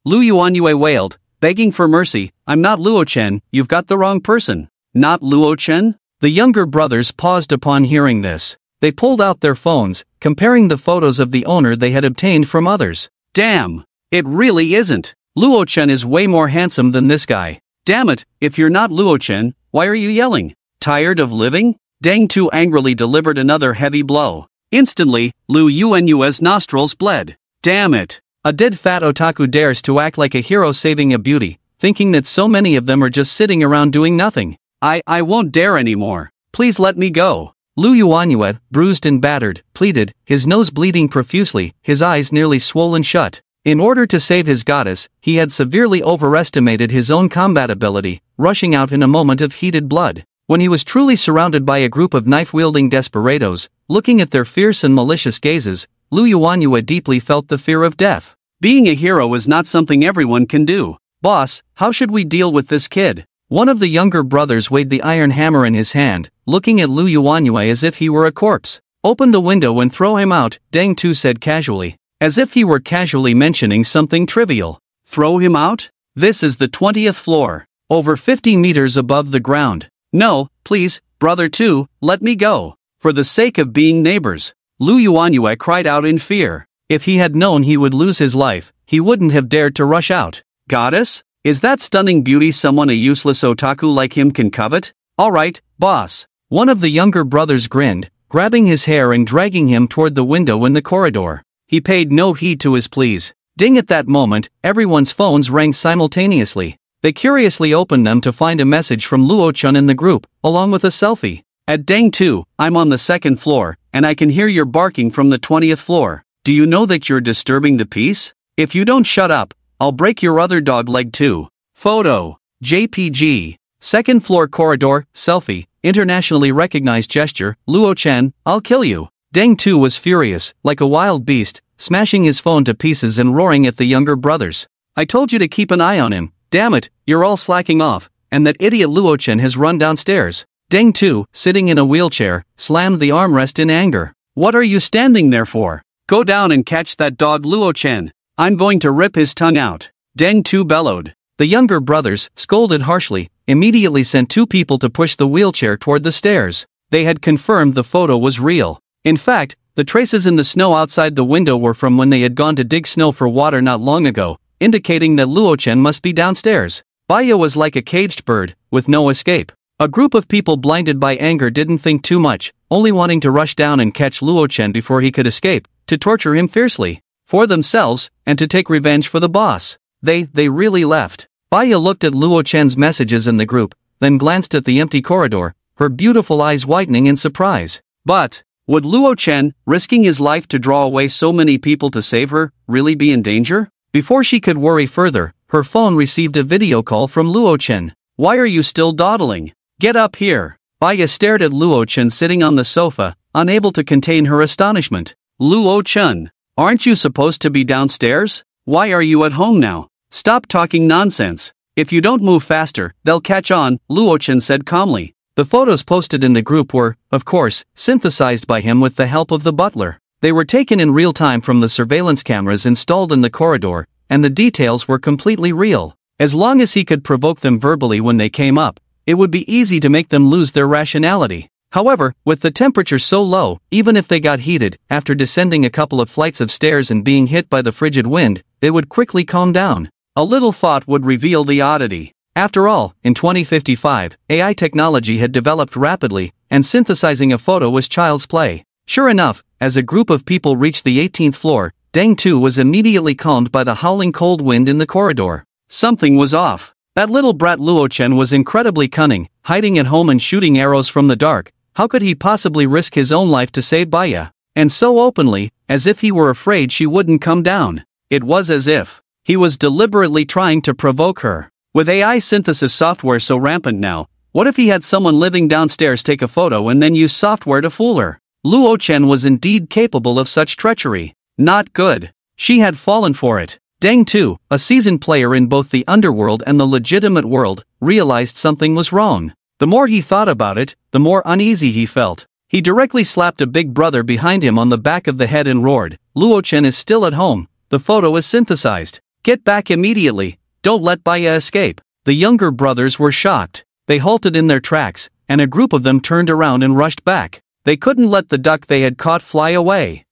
Lu Yuanyue wailed, begging for mercy. I'm not Luo Chen, you've got the wrong person. Not Luo Chen? The younger brothers paused upon hearing this. They pulled out their phones, comparing the photos of the owner they had obtained from others. Damn! It really isn't. Luo Chen is way more handsome than this guy. Damn it, if you're not Luo Chen, why are you yelling? Tired of living? Deng Tu angrily delivered another heavy blow. Instantly, Lu Yuanyue's nostrils bled. Damn it! A dead fat otaku dares to act like a hero saving a beauty, thinking that so many of them are just sitting around doing nothing. I won't dare anymore. Please let me go. Lu Yuanyue, bruised and battered, pleaded, his nose bleeding profusely, his eyes nearly swollen shut. In order to save his goddess, he had severely overestimated his own combat ability, rushing out in a moment of heated blood. When he was truly surrounded by a group of knife-wielding desperados, looking at their fierce and malicious gazes, Lu Yuanyue deeply felt the fear of death. Being a hero is not something everyone can do. Boss, how should we deal with this kid? One of the younger brothers weighed the iron hammer in his hand, looking at Lu Yuanyue as if he were a corpse. Open the window and throw him out, Deng Tu said casually, as if he were casually mentioning something trivial. Throw him out? This is the 20th floor, over 50 meters above the ground. No, please, brother Tu, let me go. For the sake of being neighbors. Lu Yuanyue cried out in fear. If he had known he would lose his life, he wouldn't have dared to rush out. Goddess? Is that stunning beauty someone a useless otaku like him can covet? Alright, boss. One of the younger brothers grinned, grabbing his hair and dragging him toward the window in the corridor. He paid no heed to his pleas. Ding! At that moment, everyone's phones rang simultaneously. They curiously opened them to find a message from Luo Chen in the group, along with a selfie. At Deng Tu, I'm on the 2nd floor, and I can hear your barking from the 20th floor. Do you know that you're disturbing the peace? If you don't shut up, I'll break your other dog leg too. Photo. JPG. 2nd floor corridor, selfie, internationally recognized gesture, Luo Chen, I'll kill you. Deng Tu was furious, like a wild beast, smashing his phone to pieces and roaring at the younger brothers. I told you to keep an eye on him. Damn it, you're all slacking off, and that idiot Luo Chen has run downstairs. Deng Tu, sitting in a wheelchair, slammed the armrest in anger. What are you standing there for? Go down and catch that dog Luo Chen. I'm going to rip his tongue out. Deng Tu bellowed. The younger brothers, scolded harshly, immediately sent 2 people to push the wheelchair toward the stairs. They had confirmed the photo was real. In fact, the traces in the snow outside the window were from when they had gone to dig snow for water not long ago, indicating that Luo Chen must be downstairs. Baya was like a caged bird, with no escape. A group of people blinded by anger didn't think too much, only wanting to rush down and catch Luo Chen before he could escape, to torture him fiercely. For themselves, and to take revenge for the boss. They really left. Baya looked at Luo Chen's messages in the group, then glanced at the empty corridor, her beautiful eyes widening in surprise. But, would Luo Chen, risking his life to draw away so many people to save her, really be in danger? Before she could worry further, her phone received a video call from Luo Chen. Why are you still dawdling? Get up here. Baya stared at Luo Chen sitting on the sofa, unable to contain her astonishment. Luo Chen, aren't you supposed to be downstairs? Why are you at home now? Stop talking nonsense. If you don't move faster, they'll catch on, Luo Chen said calmly. The photos posted in the group were, of course, synthesized by him with the help of the butler. They were taken in real time from the surveillance cameras installed in the corridor, and the details were completely real. As long as he could provoke them verbally when they came up, it would be easy to make them lose their rationality. However, with the temperature so low, even if they got heated, after descending a couple of flights of stairs and being hit by the frigid wind, they would quickly calm down. A little thought would reveal the oddity. After all, in 2055, AI technology had developed rapidly, and synthesizing a photo was child's play. Sure enough, as a group of people reached the 18th floor, Deng Tu was immediately calmed by the howling cold wind in the corridor. Something was off. That little brat Luo Chen was incredibly cunning, hiding at home and shooting arrows from the dark. How could he possibly risk his own life to save Baya? And so openly, as if he were afraid she wouldn't come down. It was as if he was deliberately trying to provoke her. With AI synthesis software so rampant now, what if he had someone living downstairs take a photo and then use software to fool her? Luo Chen was indeed capable of such treachery. Not good. She had fallen for it. Deng Tu, a seasoned player in both the underworld and the legitimate world, realized something was wrong. The more he thought about it, the more uneasy he felt. He directly slapped a big brother behind him on the back of the head and roared, "Luo Chen is still at home. The photo is synthesized. Get back immediately. Don't let Baya escape." The younger brothers were shocked. They halted in their tracks, and a group of them turned around and rushed back. They couldn't let the duck they had caught fly away.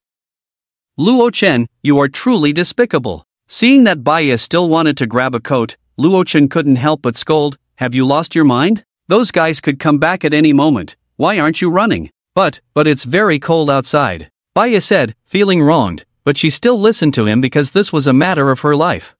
"Luo Chen, you are truly despicable." Seeing that Baya still wanted to grab a coat, Luo Chen couldn't help but scold, "Have you lost your mind? Those guys could come back at any moment. Why aren't you running?" But it's very cold outside," Baya said, feeling wronged, but she still listened to him because this was a matter of her life.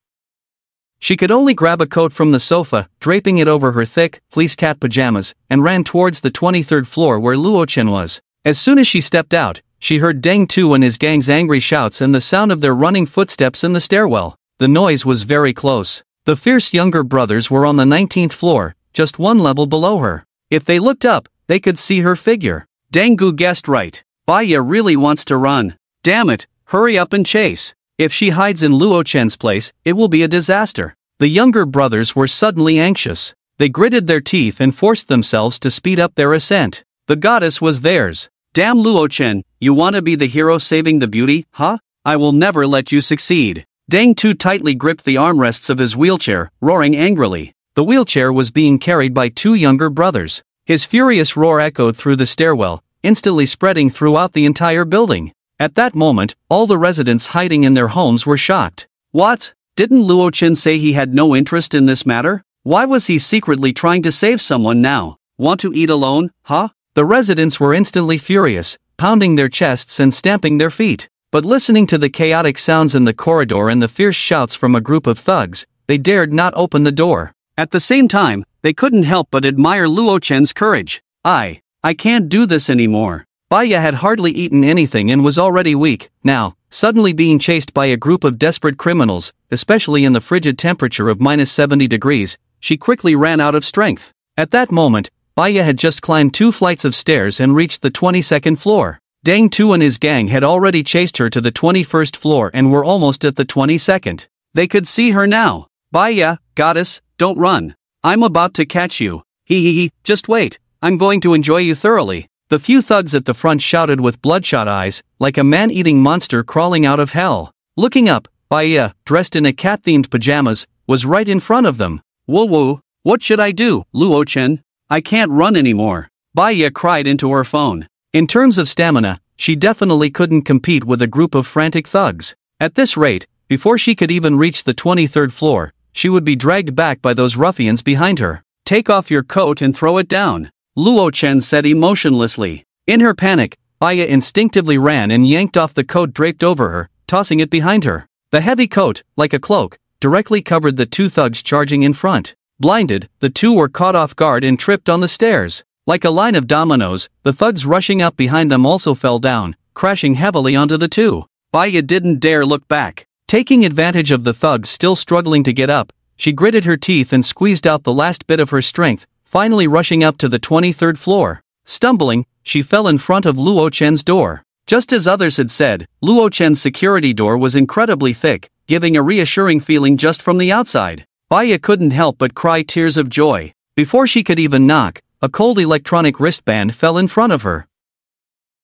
She could only grab a coat from the sofa, draping it over her thick, fleece cat pajamas, and ran towards the 23rd floor where Luo Chen was. As soon as she stepped out, she heard Deng Tu and his gang's angry shouts and the sound of their running footsteps in the stairwell. The noise was very close. The fierce younger brothers were on the 19th floor, just one level below her. If they looked up, they could see her figure. Deng Gu guessed right. Baya really wants to run. Damn it, hurry up and chase. If she hides in Luo Chen's place, it will be a disaster. The younger brothers were suddenly anxious. They gritted their teeth and forced themselves to speed up their ascent. The goddess was theirs. Damn Luo Chen, you want to be the hero saving the beauty, huh? I will never let you succeed. Deng Tu tightly gripped the armrests of his wheelchair, roaring angrily. The wheelchair was being carried by two younger brothers. His furious roar echoed through the stairwell, instantly spreading throughout the entire building. At that moment, all the residents hiding in their homes were shocked. What? Didn't Luo Chen say he had no interest in this matter? Why was he secretly trying to save someone now? Want to eat alone, huh? The residents were instantly furious, pounding their chests and stamping their feet. But listening to the chaotic sounds in the corridor and the fierce shouts from a group of thugs, they dared not open the door. At the same time, they couldn't help but admire Luo Chen's courage. I can't do this anymore. Baya had hardly eaten anything and was already weak. Now, suddenly being chased by a group of desperate criminals, especially in the frigid temperature of -70 degrees, she quickly ran out of strength. At that moment, Baya had just climbed 2 flights of stairs and reached the 22nd floor. Deng Tu and his gang had already chased her to the 21st floor and were almost at the 22nd. They could see her now. Baya, goddess, don't run. I'm about to catch you. He, just wait. I'm going to enjoy you thoroughly. The few thugs at the front shouted with bloodshot eyes, like a man-eating monster crawling out of hell. Looking up, Baya, dressed in a cat-themed pajamas, was right in front of them. Whoa, what should I do, Luo Chen? I can't run anymore. Baya cried into her phone. In terms of stamina, she definitely couldn't compete with a group of frantic thugs. At this rate, before she could even reach the 23rd floor, she would be dragged back by those ruffians behind her. Take off your coat and throw it down, Luo Chen said emotionlessly. In her panic, Baya instinctively ran and yanked off the coat draped over her, tossing it behind her. The heavy coat, like a cloak, directly covered the 2 thugs charging in front. Blinded, the 2 were caught off guard and tripped on the stairs. Like a line of dominoes, the thugs rushing up behind them also fell down, crashing heavily onto the 2. Baya didn't dare look back. Taking advantage of the thugs still struggling to get up, she gritted her teeth and squeezed out the last bit of her strength, finally rushing up to the 23rd floor. Stumbling, she fell in front of Luo Chen's door. Just as others had said, Luo Chen's security door was incredibly thick, giving a reassuring feeling just from the outside. Baya couldn't help but cry tears of joy. Before she could even knock, a cold electronic wristband fell in front of her.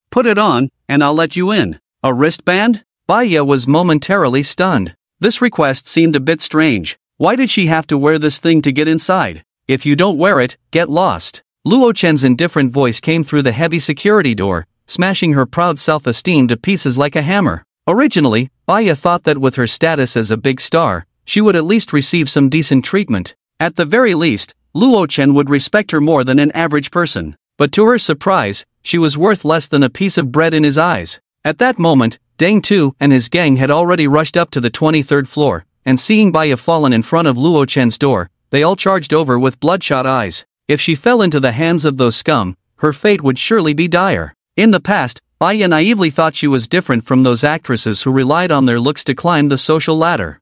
Put it on, and I'll let you in. A wristband? Baya was momentarily stunned. This request seemed a bit strange. Why did she have to wear this thing to get inside? If you don't wear it, get lost. Luo Chen's indifferent voice came through the heavy security door, smashing her proud self-esteem to pieces like a hammer. Originally, Baya thought that with her status as a big star, she would at least receive some decent treatment. At the very least, Luo Chen would respect her more than an average person. But to her surprise, she was worth less than a piece of bread in his eyes. At that moment, Deng Tu and his gang had already rushed up to the 23rd floor, and seeing Baya fallen in front of Luo Chen's door, they all charged over with bloodshot eyes. If she fell into the hands of those scum, her fate would surely be dire. In the past, Baya naively thought she was different from those actresses who relied on their looks to climb the social ladder.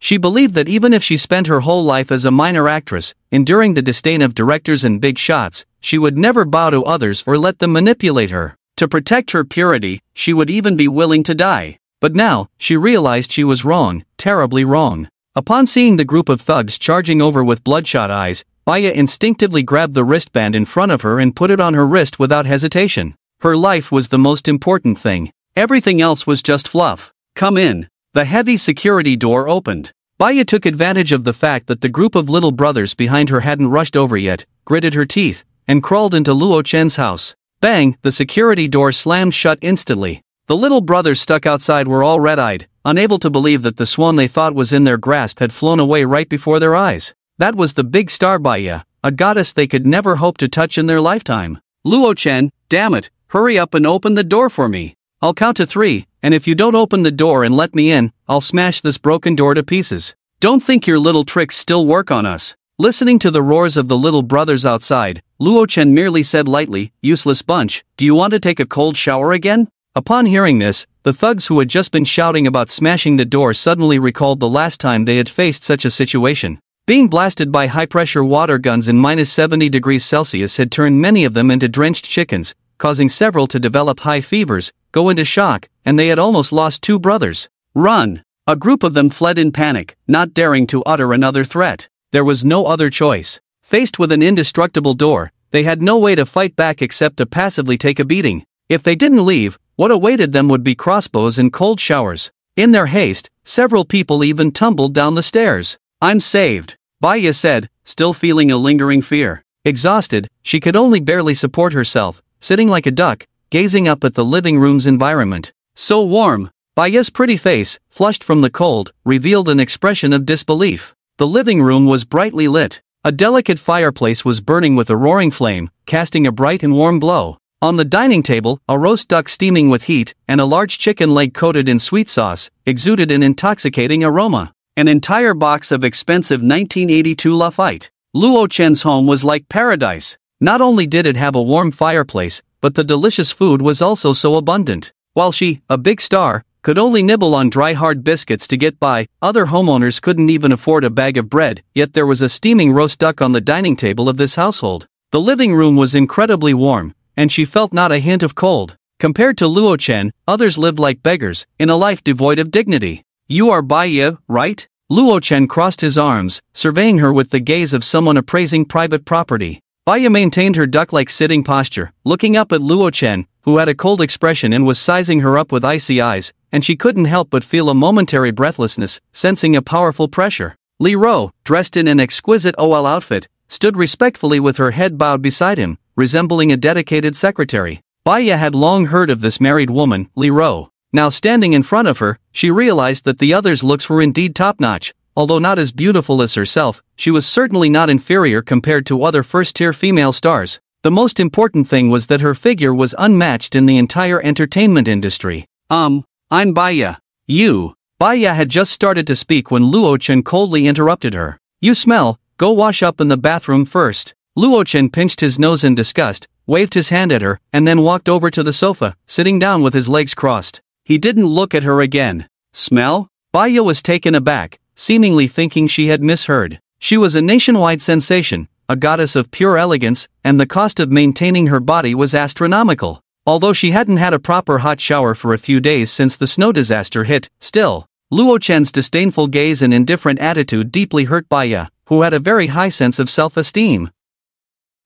She believed that even if she spent her whole life as a minor actress, enduring the disdain of directors and big shots, she would never bow to others or let them manipulate her. To protect her purity, she would even be willing to die. But now, she realized she was wrong, terribly wrong. Upon seeing the group of thugs charging over with bloodshot eyes, Baya instinctively grabbed the wristband in front of her and put it on her wrist without hesitation. Her life was the most important thing. Everything else was just fluff. Come in. The heavy security door opened. Baya took advantage of the fact that the group of little brothers behind her hadn't rushed over yet, gritted her teeth, and crawled into Luo Chen's house. Bang! The security door slammed shut instantly. The little brothers stuck outside were all red-eyed, unable to believe that the swan they thought was in their grasp had flown away right before their eyes. That was the big star Baya, a goddess they could never hope to touch in their lifetime. Luo Chen, damn it, hurry up and open the door for me. I'll count to 3, and if you don't open the door and let me in, I'll smash this broken door to pieces. Don't think your little tricks still work on us. Listening to the roars of the little brothers outside, Luo Chen merely said lightly, useless bunch, do you want to take a cold shower again? Upon hearing this, the thugs who had just been shouting about smashing the door suddenly recalled the last time they had faced such a situation. Being blasted by high-pressure water guns in -70°C had turned many of them into drenched chickens, causing several to develop high fevers, go into shock, and they had almost lost 2 brothers. Run! A group of them fled in panic, not daring to utter another threat. There was no other choice. Faced with an indestructible door, they had no way to fight back except to passively take a beating. If they didn't leave, what awaited them would be crossbows and cold showers. In their haste, several people even tumbled down the stairs. I'm saved, Baya said, still feeling a lingering fear. Exhausted, she could only barely support herself, sitting like a duck, gazing up at the living room's environment. So warm. Baya's pretty face, flushed from the cold, revealed an expression of disbelief. The living room was brightly lit. A delicate fireplace was burning with a roaring flame, casting a bright and warm glow. On the dining table, a roast duck steaming with heat, and a large chicken leg coated in sweet sauce, exuded an intoxicating aroma. An entire box of expensive 1982 Lafite. Luo Chen's home was like paradise. Not only did it have a warm fireplace, but the delicious food was also so abundant. While she, a big star, could only nibble on dry hard biscuits to get by, other homeowners couldn't even afford a bag of bread, yet there was a steaming roast duck on the dining table of this household. The living room was incredibly warm, and she felt not a hint of cold. Compared to Luo Chen, others lived like beggars, in a life devoid of dignity. You are Baya, right? Luo Chen crossed his arms, surveying her with the gaze of someone appraising private property. Baya maintained her duck-like sitting posture, looking up at Luo Chen, who had a cold expression and was sizing her up with icy eyes, and she couldn't help but feel a momentary breathlessness, sensing a powerful pressure. Li Ro, dressed in an exquisite OL outfit, stood respectfully with her head bowed beside him, resembling a dedicated secretary. Baya had long heard of this married woman, Li Ro. Now standing in front of her, she realized that the others' looks were indeed top-notch. Although not as beautiful as herself, she was certainly not inferior compared to other first-tier female stars. The most important thing was that her figure was unmatched in the entire entertainment industry. I'm Baya. You. Baya had just started to speak when Luo Chen coldly interrupted her. You smell, go wash up in the bathroom first. Luo Chen pinched his nose in disgust, waved his hand at her, and then walked over to the sofa, sitting down with his legs crossed. He didn't look at her again. Smell? Baya was taken aback, seemingly thinking she had misheard. She was a nationwide sensation, a goddess of pure elegance, and the cost of maintaining her body was astronomical. Although she hadn't had a proper hot shower for a few days since the snow disaster hit, still, Luo Chen's disdainful gaze and indifferent attitude deeply hurt Baya, who had a very high sense of self-esteem.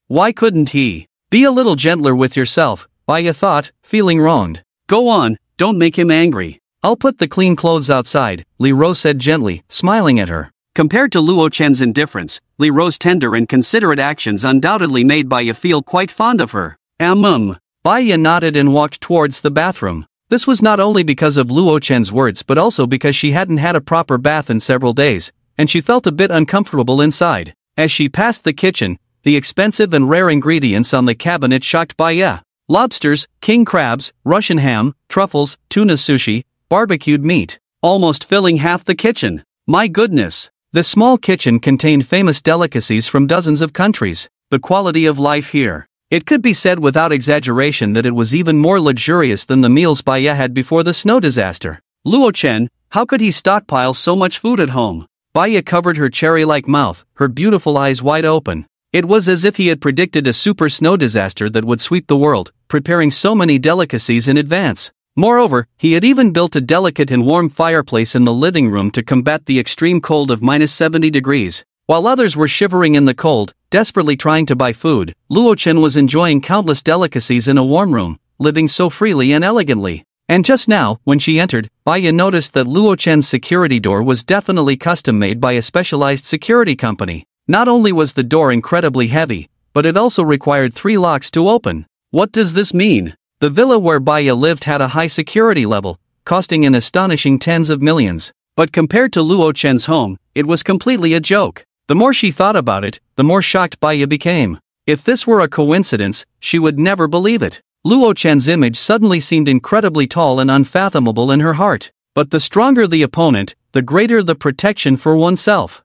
Why couldn't he be a little gentler with yourself, Baya thought, feeling wronged. Go on, don't make him angry. I'll put the clean clothes outside, Li Ro said gently, smiling at her. Compared to Luo Chen's indifference, Li Ro's tender and considerate actions undoubtedly made Baya feel quite fond of her. Baya nodded and walked towards the bathroom. This was not only because of Luo Chen's words but also because she hadn't had a proper bath in several days, and she felt a bit uncomfortable inside. As she passed the kitchen, the expensive and rare ingredients on the cabinet shocked Baya. Lobsters, king crabs, Russian ham, truffles, tuna sushi, barbecued meat, almost filling half the kitchen. My goodness! The small kitchen contained famous delicacies from dozens of countries. The quality of life here. It could be said without exaggeration that it was even more luxurious than the meals Baya had before the snow disaster. Luo Chen, how could he stockpile so much food at home? Baya covered her cherry-like mouth, her beautiful eyes wide open. It was as if he had predicted a super snow disaster that would sweep the world, preparing so many delicacies in advance. Moreover, he had even built a delicate and warm fireplace in the living room to combat the extreme cold of -70 degrees. While others were shivering in the cold, desperately trying to buy food, Luo Chen was enjoying countless delicacies in a warm room, living so freely and elegantly. And just now, when she entered, Baya noticed that Luo Chen's security door was definitely custom-made by a specialized security company. Not only was the door incredibly heavy, but it also required 3 locks to open. What does this mean? The villa where Baya lived had a high security level, costing an astonishing tens of millions. But compared to Luo Chen's home, it was completely a joke. The more she thought about it, the more shocked Baya became. If this were a coincidence, she would never believe it. Luo Chen's image suddenly seemed incredibly tall and unfathomable in her heart. But the stronger the opponent, the greater the protection for oneself.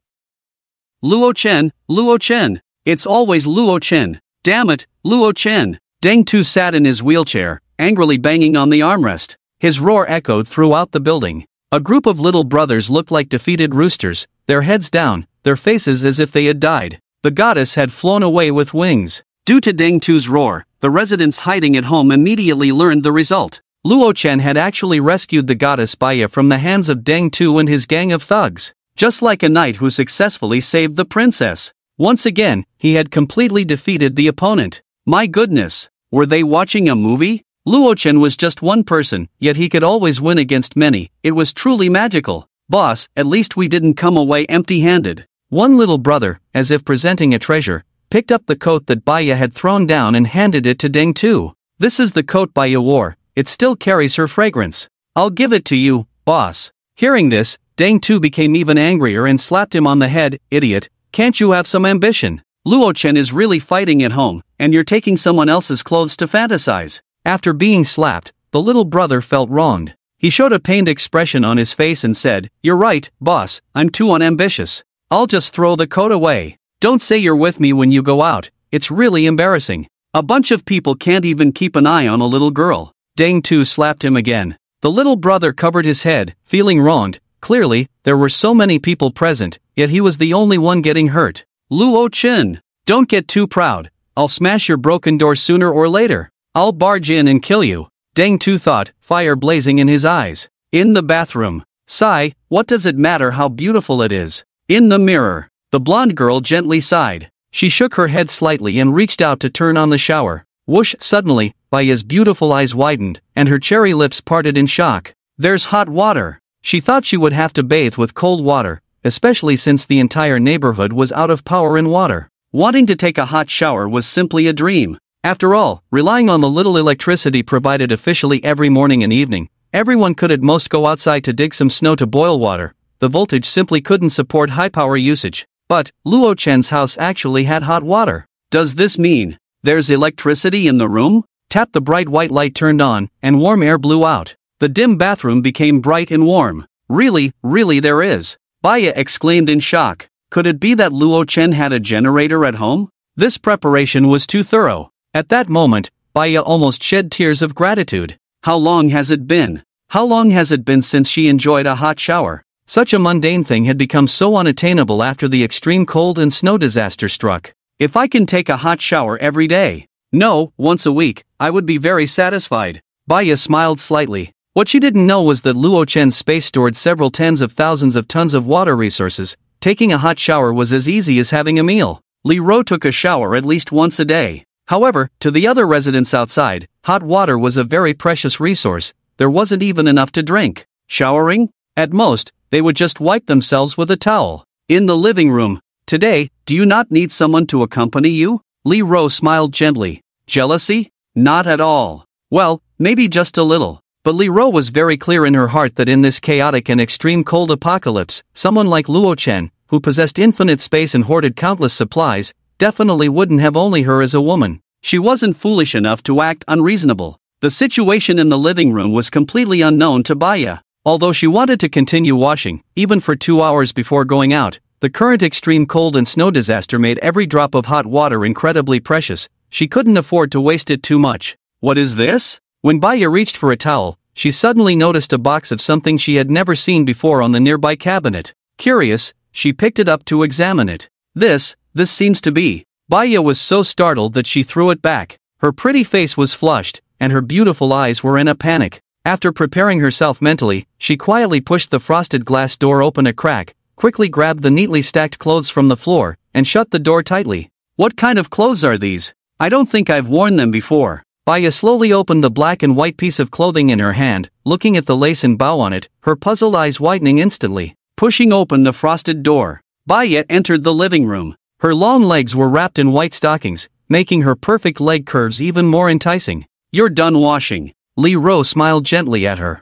Luo Chen, it's always Luo Chen. Damn it, Luo Chen. Deng Tu sat in his wheelchair, angrily banging on the armrest. His roar echoed throughout the building. A group of little brothers looked like defeated roosters, their heads down, their faces as if they had died. The goddess had flown away with wings. Due to Deng Tu's roar, the residents hiding at home immediately learned the result. Luo Chen had actually rescued the goddess Baya from the hands of Deng Tu and his gang of thugs. Just like a knight who successfully saved the princess. Once again, he had completely defeated the opponent. My goodness! Were they watching a movie? Luo Chen was just one person, yet he could always win against many. It was truly magical. Boss, at least we didn't come away empty-handed. One little brother, as if presenting a treasure, picked up the coat that Baya had thrown down and handed it to Deng Tu. This is the coat Baya wore. It still carries her fragrance. I'll give it to you, boss. Hearing this, Deng Tu became even angrier and slapped him on the head. Idiot, can't you have some ambition? Luo Chen is really fighting at home, and you're taking someone else's clothes to fantasize. After being slapped, the little brother felt wronged. He showed a pained expression on his face and said, "You're right, boss, I'm too unambitious. I'll just throw the coat away. Don't say you're with me when you go out, it's really embarrassing. A bunch of people can't even keep an eye on a little girl." Deng Tu slapped him again. The little brother covered his head, feeling wronged. Clearly, there were so many people present, yet he was the only one getting hurt. Luo Chen, don't get too proud. I'll smash your broken door sooner or later. I'll barge in and kill you. Deng Tu thought, fire blazing in his eyes. In the bathroom. Sigh, what does it matter how beautiful it is? In the mirror. The blonde girl gently sighed. She shook her head slightly and reached out to turn on the shower. Whoosh! Suddenly, Baya's beautiful eyes widened, and her cherry lips parted in shock. There's hot water. She thought she would have to bathe with cold water, especially since the entire neighborhood was out of power and water. Wanting to take a hot shower was simply a dream. After all, relying on the little electricity provided officially every morning and evening, everyone could at most go outside to dig some snow to boil water. The voltage simply couldn't support high power usage. But Luo Chen's house actually had hot water. Does this mean there's electricity in the room? Tap. The bright white light turned on, and warm air blew out. The dim bathroom became bright and warm. Really there is. Baya exclaimed in shock. Could it be that Luo Chen had a generator at home? This preparation was too thorough. At that moment, Baya almost shed tears of gratitude. How long has it been? How long has it been since she enjoyed a hot shower? Such a mundane thing had become so unattainable after the extreme cold and snow disaster struck. If I can take a hot shower every day, no, once a week, I would be very satisfied. Baya smiled slightly. What she didn't know was that Luo Chen's space stored several tens of thousands of tons of water resources. Taking a hot shower was as easy as having a meal. Li Ro took a shower at least once a day. However, to the other residents outside, hot water was a very precious resource. There wasn't even enough to drink. Showering? At most, they would just wipe themselves with a towel. In the living room. Today, do you not need someone to accompany you? Lee Rose smiled gently. Jealousy? Not at all. Well, maybe just a little. But Lee Rose was very clear in her heart that in this chaotic and extreme cold apocalypse, someone like Luo Chen, who possessed infinite space and hoarded countless supplies, definitely wouldn't have only her as a woman. She wasn't foolish enough to act unreasonable. The situation in the living room was completely unknown to Baya. Although she wanted to continue washing, even for 2 hours before going out, the current extreme cold and snow disaster made every drop of hot water incredibly precious. She couldn't afford to waste it too much. What is this? When Baya reached for a towel, she suddenly noticed a box of something she had never seen before on the nearby cabinet. Curious, she picked it up to examine it. This seems to be. Baya was so startled that she threw it back. Her pretty face was flushed, and her beautiful eyes were in a panic. After preparing herself mentally, she quietly pushed the frosted glass door open a crack, quickly grabbed the neatly stacked clothes from the floor, and shut the door tightly. What kind of clothes are these? I don't think I've worn them before. Baya slowly opened the black and white piece of clothing in her hand, looking at the lace and bow on it, her puzzled eyes widening instantly. Pushing open the frosted door, Baya entered the living room. Her long legs were wrapped in white stockings, making her perfect leg curves even more enticing. You're done washing. Lee Rose smiled gently at her.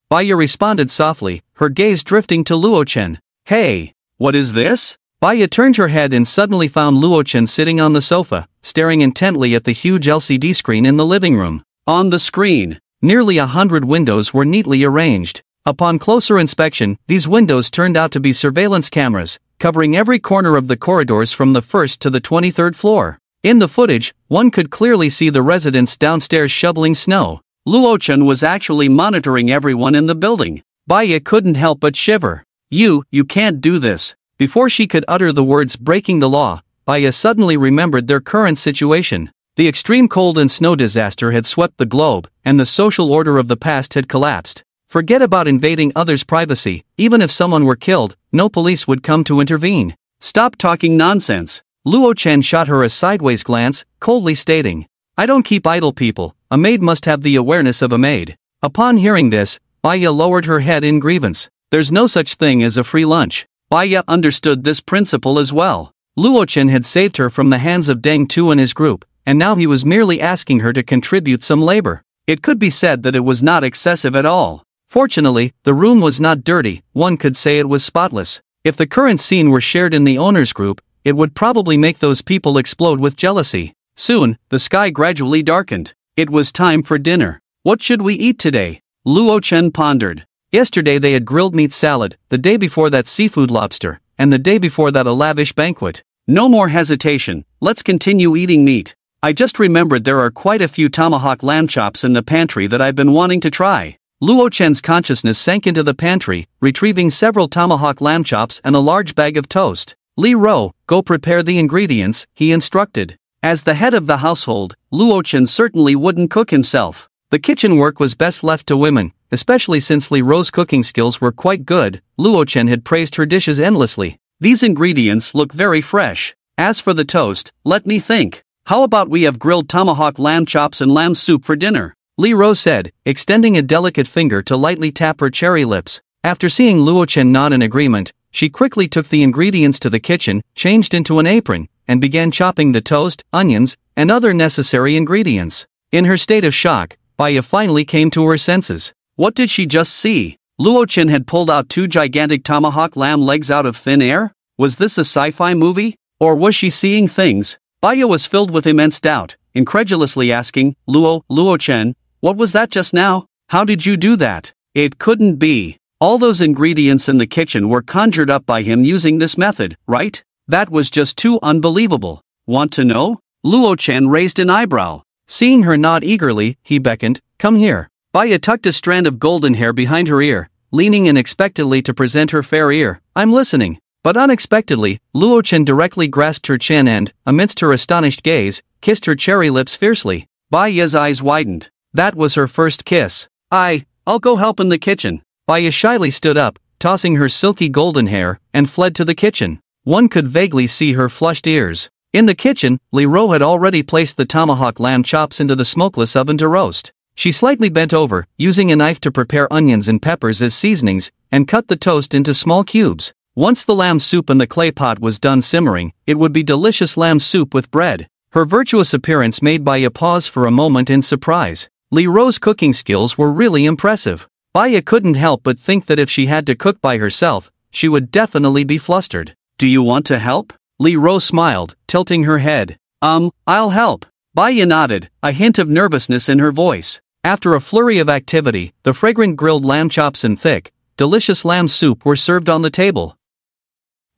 Baya responded softly, her gaze drifting to Luo Chen. Hey, what is this? Baya turned her head and suddenly found Luo Chen sitting on the sofa, staring intently at the huge LCD screen in the living room. On the screen, nearly 100 windows were neatly arranged. Upon closer inspection, these windows turned out to be surveillance cameras, covering every corner of the corridors from the 1st to the 23rd floor. In the footage, one could clearly see the residents downstairs shoveling snow. Luo Chen was actually monitoring everyone in the building. Baya couldn't help but shiver. You can't do this. Before she could utter the words breaking the law, Baya suddenly remembered their current situation. The extreme cold and snow disaster had swept the globe, and the social order of the past had collapsed. Forget about invading others' privacy. Even if someone were killed, no police would come to intervene. Stop talking nonsense. Luo Chen shot her a sideways glance, coldly stating, I don't keep idle people. A maid must have the awareness of a maid. Upon hearing this, Baya lowered her head in grievance. There's no such thing as a free lunch. Baya understood this principle as well. Luo Chen had saved her from the hands of Deng Tu and his group, and now he was merely asking her to contribute some labor. It could be said that it was not excessive at all. Fortunately, the room was not dirty, one could say it was spotless. If the current scene were shared in the owner's group, it would probably make those people explode with jealousy. Soon, the sky gradually darkened. It was time for dinner. What should we eat today? Luo Chen pondered. Yesterday they had grilled meat salad, the day before that seafood lobster, and the day before that a lavish banquet. No more hesitation, let's continue eating meat. I just remembered there are quite a few tomahawk lamb chops in the pantry that I've been wanting to try. Luo Chen's consciousness sank into the pantry, retrieving several tomahawk lamb chops and a large bag of toast. Lee Rose, go prepare the ingredients, he instructed. As the head of the household, Luo Chen certainly wouldn't cook himself. The kitchen work was best left to women, especially since Lee Rose's cooking skills were quite good. Luo Chen had praised her dishes endlessly. These ingredients look very fresh. As for the toast, let me think. How about we have grilled tomahawk lamb chops and lamb soup for dinner? Lee Rose said, extending a delicate finger to lightly tap her cherry lips. After seeing Luo Chen nod in agreement, she quickly took the ingredients to the kitchen, changed into an apron, and began chopping the toast, onions, and other necessary ingredients. In her state of shock, Baya finally came to her senses. What did she just see? Luo Chen had pulled out 2 gigantic tomahawk lamb legs out of thin air? Was this a sci-fi movie? Or was she seeing things? Baya was filled with immense doubt, incredulously asking, Luo Chen, what was that just now? How did you do that? It couldn't be. All those ingredients in the kitchen were conjured up by him using this method, right? That was just too unbelievable. Want to know? Luo Chen raised an eyebrow. Seeing her nod eagerly, he beckoned, come here. Baya tucked a strand of golden hair behind her ear, leaning in expectantly to present her fair ear. I'm listening. But unexpectedly, Luo Chen directly grasped her chin and, amidst her astonished gaze, kissed her cherry lips fiercely. Baya's eyes widened. That was her first kiss. I'll go help in the kitchen. Baya shyly stood up, tossing her silky golden hair, and fled to the kitchen. One could vaguely see her flushed ears. In the kitchen, Lee Rose had already placed the tomahawk lamb chops into the smokeless oven to roast. She slightly bent over, using a knife to prepare onions and peppers as seasonings, and cut the toast into small cubes. Once the lamb soup in the clay pot was done simmering, it would be delicious lamb soup with bread. Her virtuous appearance made Baya pause for a moment in surprise. Lee Ro's cooking skills were really impressive. Baya couldn't help but think that if she had to cook by herself, she would definitely be flustered. Do you want to help? Lee Ro smiled, tilting her head. I'll help. Baya nodded, a hint of nervousness in her voice. After a flurry of activity, the fragrant grilled lamb chops and thick, delicious lamb soup were served on the table.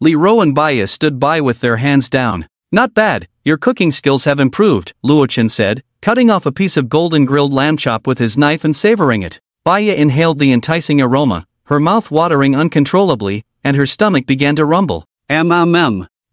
Lee Ro and Baya stood by with their hands down. Not bad, your cooking skills have improved, Luochen said, cutting off a piece of golden grilled lamb chop with his knife and savoring it. Baya inhaled the enticing aroma, her mouth watering uncontrollably, and her stomach began to rumble.